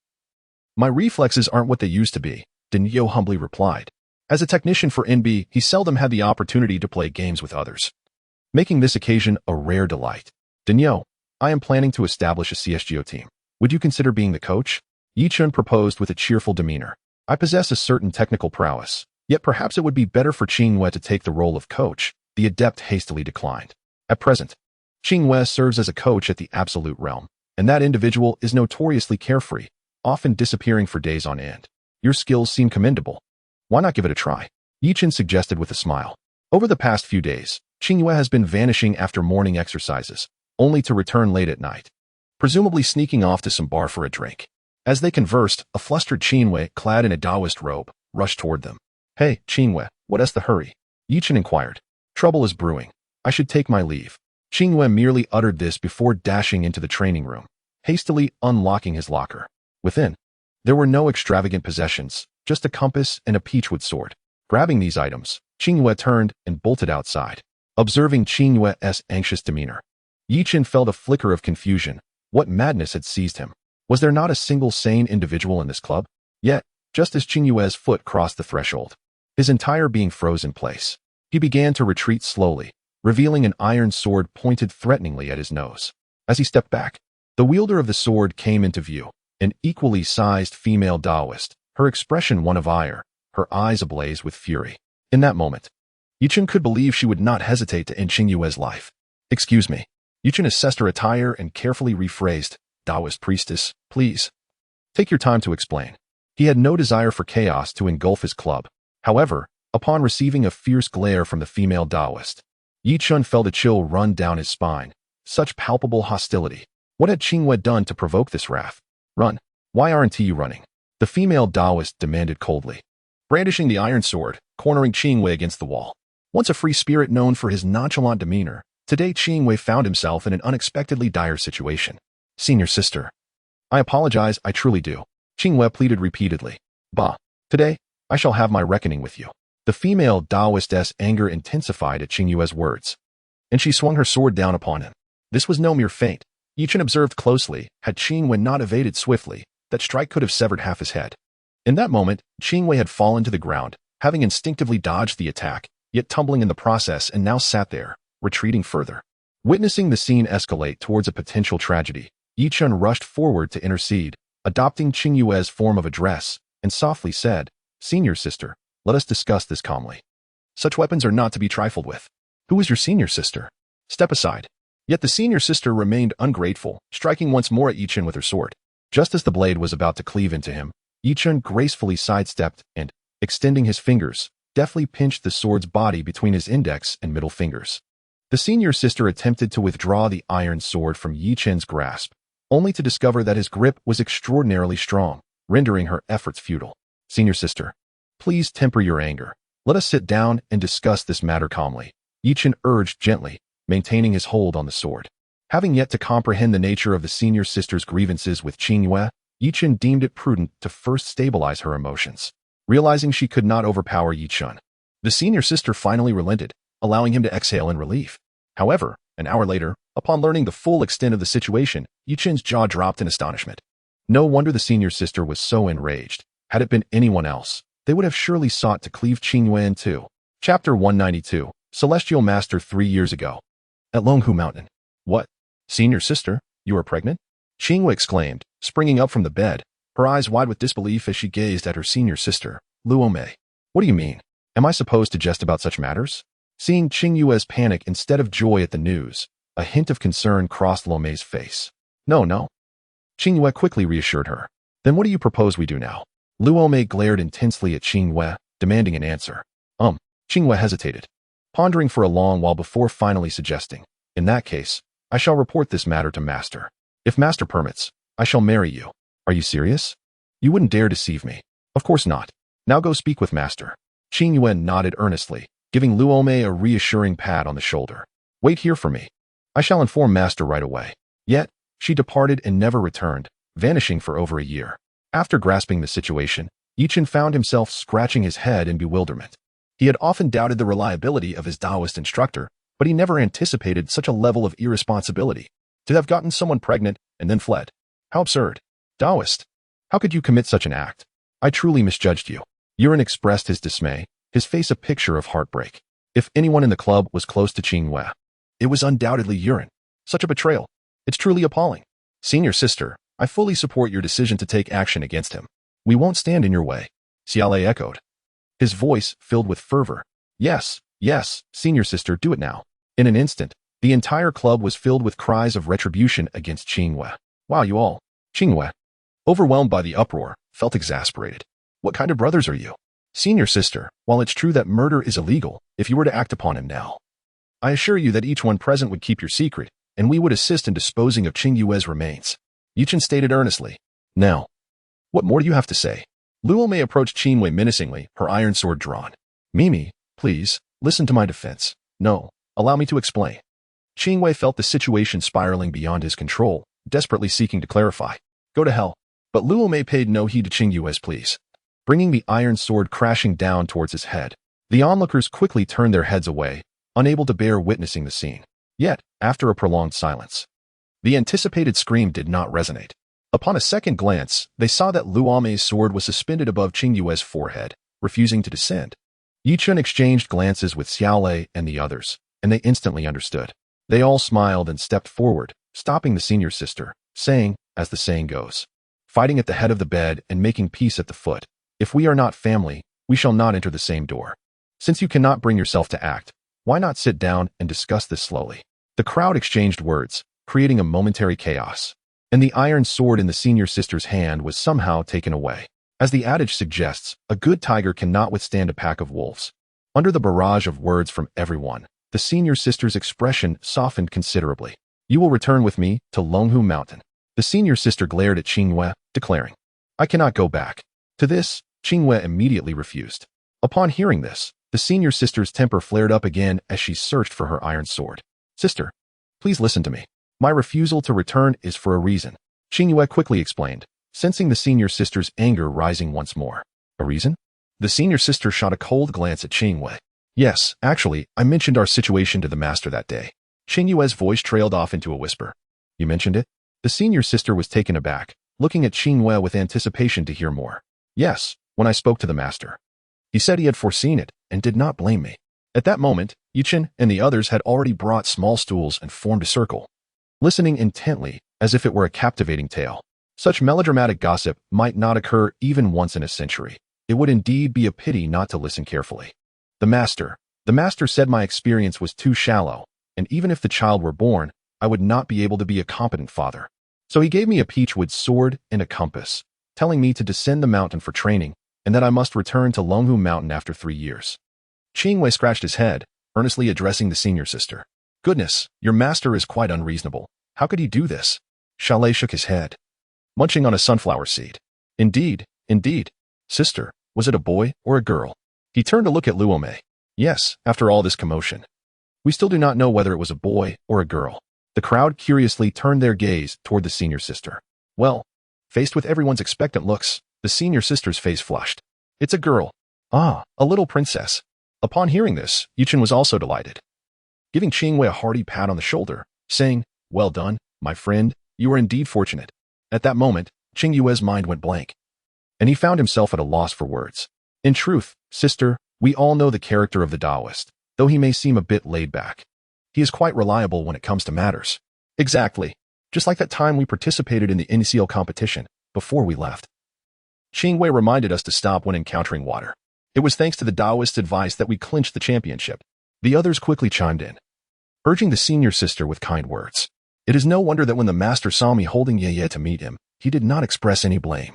My reflexes aren't what they used to be, Daniel humbly replied. As a technician for NB, he seldom had the opportunity to play games with others, making this occasion a rare delight. Daniel, I am planning to establish a CSGO team. Would you consider being the coach? Yichen proposed with a cheerful demeanor. I possess a certain technical prowess, yet perhaps it would be better for Qingyue to take the role of coach, the adept hastily declined. At present, Qingyue serves as a coach at the Absolute Realm, and that individual is notoriously carefree, often disappearing for days on end. Your skills seem commendable. Why not give it a try? Yichen suggested with a smile. Over the past few days, Qingyue has been vanishing after morning exercises, only to return late at night, presumably sneaking off to some bar for a drink. As they conversed, a flustered Qingyue, clad in a Taoist robe, rushed toward them. Hey, Qingyue, what's the hurry? Yichen inquired. Trouble is brewing. I should take my leave. Qingyue merely uttered this before dashing into the training room, hastily unlocking his locker. Within, there were no extravagant possessions, just a compass and a peachwood sword. Grabbing these items, Qingyue turned and bolted outside. Observing Qingyue's anxious demeanor, Yichen felt a flicker of confusion. What madness had seized him? Was there not a single sane individual in this club? Yet, just as Qingyue's foot crossed the threshold, his entire being froze in place. He began to retreat slowly, revealing an iron sword pointed threateningly at his nose. As he stepped back, the wielder of the sword came into view, an equally sized female Taoist, her expression one of ire, her eyes ablaze with fury. In that moment, Yichen could believe she would not hesitate to end Qingyue's life. Excuse me. Yichen assessed her attire and carefully rephrased, Taoist priestess, please. Take your time to explain. He had no desire for chaos to engulf his club. However, upon receiving a fierce glare from the female Taoist, Yichen felt a chill run down his spine. Such palpable hostility. What had Qingyue done to provoke this wrath? Run. Why aren't you running? The female Taoist demanded coldly, brandishing the iron sword, cornering Qingyue against the wall. Once a free spirit known for his nonchalant demeanor, today Qingyue found himself in an unexpectedly dire situation. Senior sister. I apologize, I truly do. Qingyue pleaded repeatedly. Bah. Today, I shall have my reckoning with you. The female Taoistess' anger intensified at Qingyue's words, and she swung her sword down upon him. This was no mere feint. Yichen observed closely. Had Qingyue not evaded swiftly, that strike could have severed half his head. In that moment, Qingyue had fallen to the ground, having instinctively dodged the attack, yet tumbling in the process, and now sat there, retreating further. Witnessing the scene escalate towards a potential tragedy, Yichen rushed forward to intercede, adopting Qingyue's form of address, and softly said, Senior sister, let us discuss this calmly. Such weapons are not to be trifled with. Who is your senior sister? Step aside. Yet the senior sister remained ungrateful, striking once more at Yichen with her sword. Just as the blade was about to cleave into him, Yichen gracefully sidestepped and, extending his fingers, deftly pinched the sword's body between his index and middle fingers. The senior sister attempted to withdraw the iron sword from Yichen's grasp, only to discover that his grip was extraordinarily strong, rendering her efforts futile. Senior sister, please temper your anger. Let us sit down and discuss this matter calmly, Yichen urged gently, maintaining his hold on the sword. Having yet to comprehend the nature of the senior sister's grievances with Qingyue, Yichen deemed it prudent to first stabilize her emotions. Realizing she could not overpower Yichen, the senior sister finally relented, allowing him to exhale in relief. However, an hour later, upon learning the full extent of the situation, Yichen's jaw dropped in astonishment. No wonder the senior sister was so enraged. Had it been anyone else, they would have surely sought to cleave Qingyue in two. Chapter 192, Celestial Master 3 years ago. At Longhu Mountain. What? Senior sister, you are pregnant? Qingyue exclaimed, springing up from the bed, her eyes wide with disbelief as she gazed at her senior sister, Luomei. What do you mean? Am I supposed to jest about such matters? Seeing Qingyue's panic instead of joy at the news, a hint of concern crossed Luomei's face. No. Qingyue quickly reassured her. Then what do you propose we do now? Luomei glared intensely at Qingyue, demanding an answer. Qingyue hesitated, pondering for a long while before finally suggesting, in that case, I shall report this matter to Master. If Master permits, I shall marry you. Are you serious? You wouldn't dare deceive me. Of course not. Now go speak with Master. Qingyue nodded earnestly, giving Luomei a reassuring pat on the shoulder. Wait here for me. I shall inform Master right away. Yet, she departed and never returned, vanishing for over a year. After grasping the situation, Yichen found himself scratching his head in bewilderment. He had often doubted the reliability of his Taoist instructor, but he never anticipated such a level of irresponsibility. To have gotten someone pregnant and then fled. How absurd. Taoist, how could you commit such an act? I truly misjudged you. Yuren expressed his dismay, his face a picture of heartbreak. If anyone in the club was close to Qingyue, it was undoubtedly Yuren. Such a betrayal. It's truly appalling. Senior sister, I fully support your decision to take action against him. We won't stand in your way. Xiaolei echoed, his voice filled with fervor. Yes, yes, senior sister, do it now. In an instant, the entire club was filled with cries of retribution against Qingyue. Wow, you all. Qingyue, overwhelmed by the uproar, felt exasperated. What kind of brothers are you? Senior sister, while it's true that murder is illegal, if you were to act upon him now, I assure you that each one present would keep your secret, and we would assist in disposing of Qingyue's remains. Yichen stated earnestly. Now, what more do you have to say? Luomei approached Qingyue menacingly, her iron sword drawn. Mimi, please, listen to my defense. No, allow me to explain. Qingyue felt the situation spiraling beyond his control, desperately seeking to clarify. Go to hell. But Luomei paid no heed to Qingyue's pleas, bringing the iron sword crashing down towards his head. The onlookers quickly turned their heads away, unable to bear witnessing the scene. Yet, after a prolonged silence, the anticipated scream did not resonate. Upon a second glance, they saw that Luomei's sword was suspended above Qingyue's forehead, refusing to descend. Yichen exchanged glances with Xiaolei and the others, and they instantly understood. They all smiled and stepped forward, stopping the senior sister, saying, as the saying goes, fighting at the head of the bed and making peace at the foot. If we are not family, we shall not enter the same door. Since you cannot bring yourself to act, why not sit down and discuss this slowly? The crowd exchanged words, creating a momentary chaos, and the iron sword in the senior sister's hand was somehow taken away. As the adage suggests, a good tiger cannot withstand a pack of wolves. Under the barrage of words from everyone, the senior sister's expression softened considerably. You will return with me to Longhu Mountain. The senior sister glared at Qingyue, declaring, I cannot go back. To this, Qingyue immediately refused. Upon hearing this, the senior sister's temper flared up again as she searched for her iron sword. Sister, please listen to me. My refusal to return is for a reason, Qingyue quickly explained, sensing the senior sister's anger rising once more. A reason? The senior sister shot a cold glance at Qingyue. Yes, actually, I mentioned our situation to the master that day. Qingyue's voice trailed off into a whisper. You mentioned it? The senior sister was taken aback, looking at Qingyue with anticipation to hear more. Yes, when I spoke to the master. He said he had foreseen it and did not blame me. At that moment, Yichen and the others had already brought small stools and formed a circle, listening intently as if it were a captivating tale. Such melodramatic gossip might not occur even once in a century. It would indeed be a pity not to listen carefully. The master said my experience was too shallow, and even if the child were born, I would not be able to be a competent father. So he gave me a peachwood sword and a compass, telling me to descend the mountain for training, and that I must return to Longhu Mountain after 3 years. Qingyue scratched his head, earnestly addressing the senior sister. Goodness, your master is quite unreasonable. How could he do this? Xiaolei shook his head, munching on a sunflower seed. Indeed. Sister, was it a boy or a girl? He turned to look at Luomei. Yes, after all this commotion. We still do not know whether it was a boy or a girl. The crowd curiously turned their gaze toward the senior sister. Well, faced with everyone's expectant looks, the senior sister's face flushed. It's a girl. Ah, a little princess. Upon hearing this, Yichen was also delighted, giving Qingyue a hearty pat on the shoulder, saying, Well done, my friend, you are indeed fortunate. At that moment, Qingyue's mind went blank, and he found himself at a loss for words. In truth, sister, we all know the character of the Taoist, though he may seem a bit laid back. He is quite reliable when it comes to matters. Exactly. Just like that time we participated in the initial competition, before we left. Qingyue reminded us to stop when encountering water. It was thanks to the Taoist's advice that we clinched the championship. The others quickly chimed in, urging the senior sister with kind words. It is no wonder that when the master saw me holding Ye to meet him, he did not express any blame.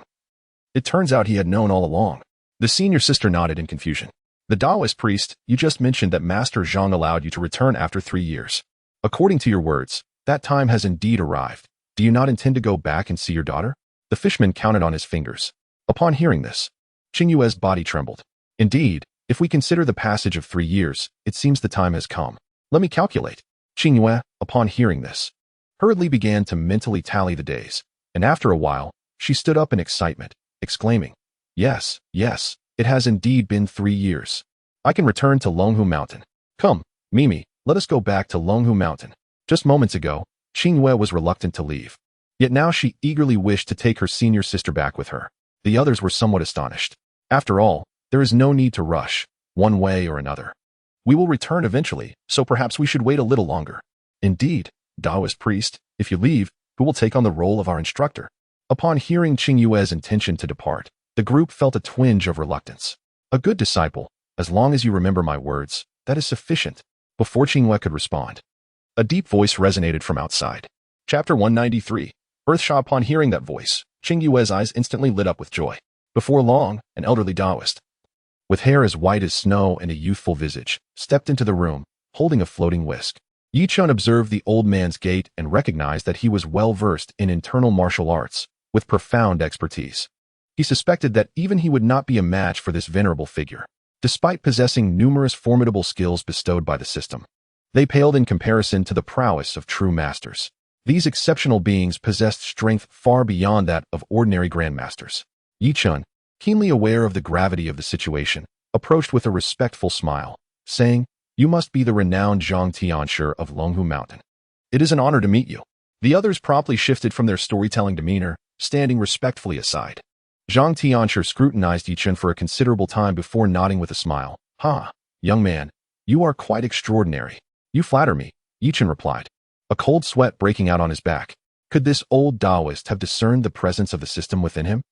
It turns out he had known all along. The senior sister nodded in confusion. The Taoist priest, you just mentioned that Master Zhang allowed you to return after 3 years. According to your words, that time has indeed arrived. Do you not intend to go back and see your daughter? The fisherman counted on his fingers. Upon hearing this, Qingyue's body trembled. Indeed, if we consider the passage of 3 years, it seems the time has come. Let me calculate. Qingyue, upon hearing this, hurriedly began to mentally tally the days, and after a while, she stood up in excitement, exclaiming, Yes, yes, it has indeed been 3 years. I can return to Longhu Mountain. Come, Mimi, let us go back to Longhu Mountain. Just moments ago, Qingyue was reluctant to leave. Yet now she eagerly wished to take her senior sister back with her. The others were somewhat astonished. After all, there is no need to rush, one way or another. We will return eventually, so perhaps we should wait a little longer. Indeed, Taoist priest, if you leave, who will take on the role of our instructor? Upon hearing Qingyue's intention to depart, the group felt a twinge of reluctance. A good disciple, as long as you remember my words, that is sufficient. Before Qingyue could respond, a deep voice resonated from outside. Chapter 193. Earthsha. Upon hearing that voice, Qingyue's eyes instantly lit up with joy. Before long, an elderly Taoist, with hair as white as snow and a youthful visage, stepped into the room, holding a floating whisk. Yichun observed the old man's gait and recognized that he was well-versed in internal martial arts, with profound expertise. He suspected that even he would not be a match for this venerable figure, despite possessing numerous formidable skills bestowed by the system. They paled in comparison to the prowess of true masters. These exceptional beings possessed strength far beyond that of ordinary grandmasters. Yichun, keenly aware of the gravity of the situation, approached with a respectful smile, saying, You must be the renowned Zhang Tianshi of Longhu Mountain. It is an honor to meet you. The others promptly shifted from their storytelling demeanor, standing respectfully aside. Zhang Tianshi scrutinized Yichun for a considerable time before nodding with a smile. Young man, you are quite extraordinary. You flatter me, Yichun replied, a cold sweat breaking out on his back. Could this old Taoist have discerned the presence of the system within him?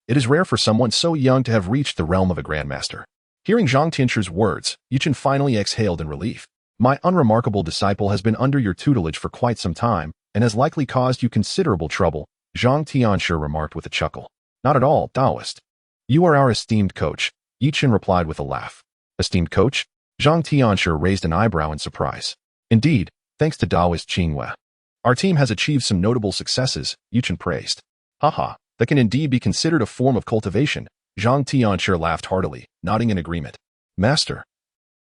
It is rare for someone so young to have reached the realm of a grandmaster. Hearing Zhang Tianshi's words, Yichun finally exhaled in relief. My unremarkable disciple has been under your tutelage for quite some time, and has likely caused you considerable trouble, Zhang Tianshi remarked with a chuckle. Not at all, Taoist. You are our esteemed coach, Yichun replied with a laugh. Esteemed coach? Zhang Tianshi raised an eyebrow in surprise. Indeed, thanks to Taoist Qingyue, our team has achieved some notable successes, Yichun praised. That can indeed be considered a form of cultivation, Zhang Tianshi laughed heartily, nodding in agreement. Master,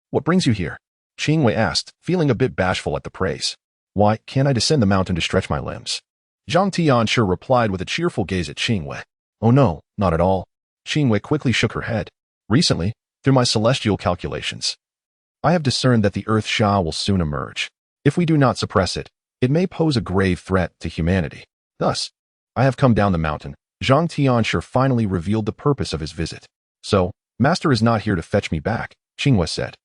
what brings you here? Qingyue asked, feeling a bit bashful at the praise. Why, can't I descend the mountain to stretch my limbs? Zhang Tianshi replied with a cheerful gaze at Qingyue. Oh no, not at all. Qingyue quickly shook her head. Recently, through my celestial calculations, I have discerned that the Earth Sha will soon emerge. If we do not suppress it, it may pose a grave threat to humanity. Thus, I have come down the mountain. Zhang Tianshi finally revealed the purpose of his visit. So, Master is not here to fetch me back, Qingyue said,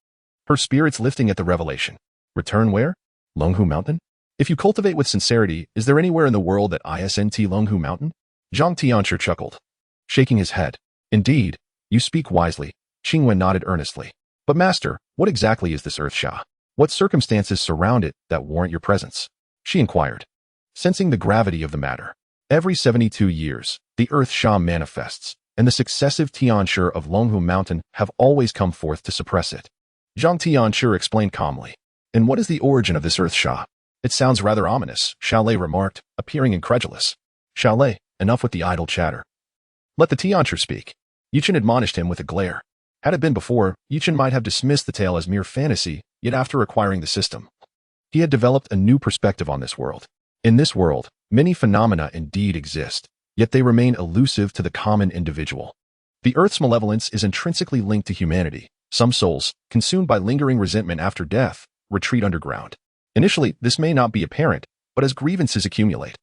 her spirits lifting at the revelation. Return where? Longhu Mountain? If you cultivate with sincerity, is there anywhere in the world that isn't Longhu Mountain? Zhang Tianshi chuckled, shaking his head. Indeed, you speak wisely, Qingyue nodded earnestly. But Master, what exactly is this Earth Sha? What circumstances surround it that warrant your presence? She inquired, sensing the gravity of the matter. Every 72 years, the Earth Sha manifests, and the successive Tianshi of Longhu Mountain have always come forth to suppress it. Zhang Tianshi explained calmly. And what is the origin of this Earth Sha? It sounds rather ominous, Xiaolei remarked, appearing incredulous. Xiaolei, enough with the idle chatter. Let the Tianshi speak. Yichun admonished him with a glare. Had it been before, Yichun might have dismissed the tale as mere fantasy, yet after acquiring the system, he had developed a new perspective on this world. In this world, many phenomena indeed exist, yet they remain elusive to the common individual. The Earth's malevolence is intrinsically linked to humanity. Some souls, consumed by lingering resentment after death, retreat underground. Initially, this may not be apparent, but as grievances accumulate,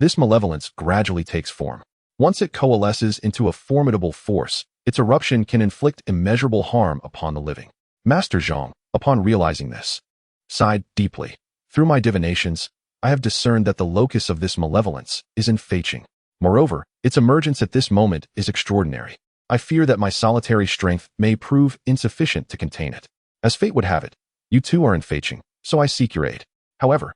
this malevolence gradually takes form. Once it coalesces into a formidable force, its eruption can inflict immeasurable harm upon the living. Master Zhang, upon realizing this, sighed deeply. Through my divinations, I have discerned that the locus of this malevolence is in Feiqing. Moreover, its emergence at this moment is extraordinary. I fear that my solitary strength may prove insufficient to contain it. As fate would have it, you too are in Feiqing, so I seek your aid. However,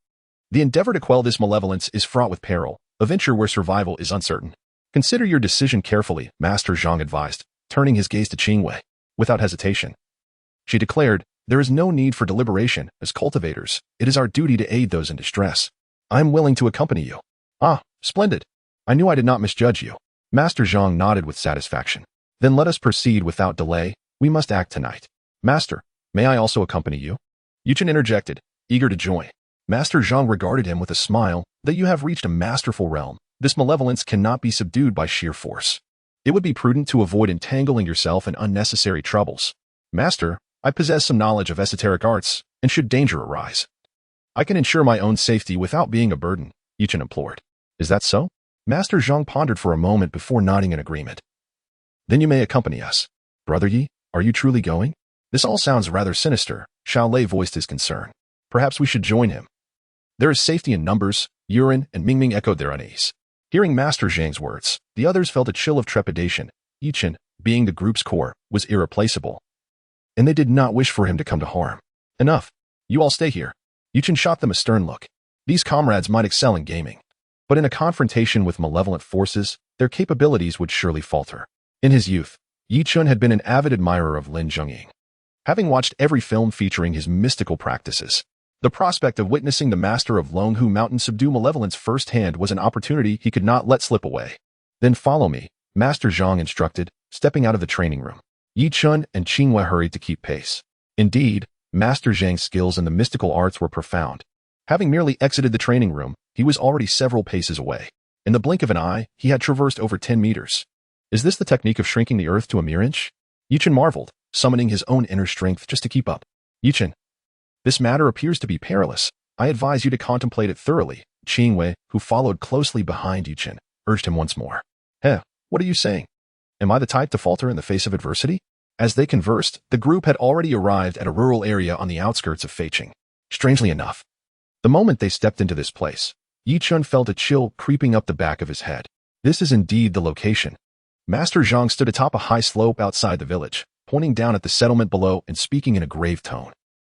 the endeavor to quell this malevolence is fraught with peril. a venture where survival is uncertain. Consider your decision carefully, Master Zhang advised, turning his gaze to Qingwei. Without hesitation, she declared, there is no need for deliberation. As cultivators, it is our duty to aid those in distress. I am willing to accompany you. Ah, splendid. I knew I did not misjudge you. Master Zhang nodded with satisfaction. Then let us proceed without delay. We must act tonight. Master, may I also accompany you? Yuchen interjected, eager to join. Master Zhang regarded him with a smile. That you have reached a masterful realm. This malevolence cannot be subdued by sheer force. It would be prudent to avoid entangling yourself in unnecessary troubles. Master, I possess some knowledge of esoteric arts, and should danger arise, I can ensure my own safety without being a burden, Yuchen implored. Is that so? Master Zhang pondered for a moment before nodding in agreement. Then you may accompany us. Brother Yi, are you truly going? This all sounds rather sinister. Xiao Lei voiced his concern. Perhaps we should join him. There is safety in numbers. Yuren and Mingming echoed their unease. Hearing Master Zhang's words, the others felt a chill of trepidation. Yuchen, being the group's core, was irreplaceable, and they did not wish for him to come to harm. Enough. You all stay here. Yuchen shot them a stern look. These comrades might excel in gaming, but in a confrontation with malevolent forces, their capabilities would surely falter. In his youth, Yichun had been an avid admirer of Lin Zhengying. Having watched every film featuring his mystical practices, the prospect of witnessing the master of Longhu Mountain subdue malevolence firsthand was an opportunity he could not let slip away. Then follow me, Master Zhang instructed, stepping out of the training room. Yichun and Qingwei hurried to keep pace. Indeed, Master Zhang's skills in the mystical arts were profound. Having merely exited the training room, he was already several paces away. In the blink of an eye, he had traversed over 10 meters. Is this the technique of shrinking the earth to a mere inch? Yichun marveled, summoning his own inner strength just to keep up. Yichun, this matter appears to be perilous. I advise you to contemplate it thoroughly. Qingwei, who followed closely behind Yichun, urged him once more. What are you saying? Am I the type to falter in the face of adversity? As they conversed, the group had already arrived at a rural area on the outskirts of Feiqing. Strangely enough, the moment they stepped into this place, Yichun felt a chill creeping up the back of his head. This is indeed the location. Master Zhang stood atop a high slope outside the village, pointing down at the settlement below and speaking in a grave tone.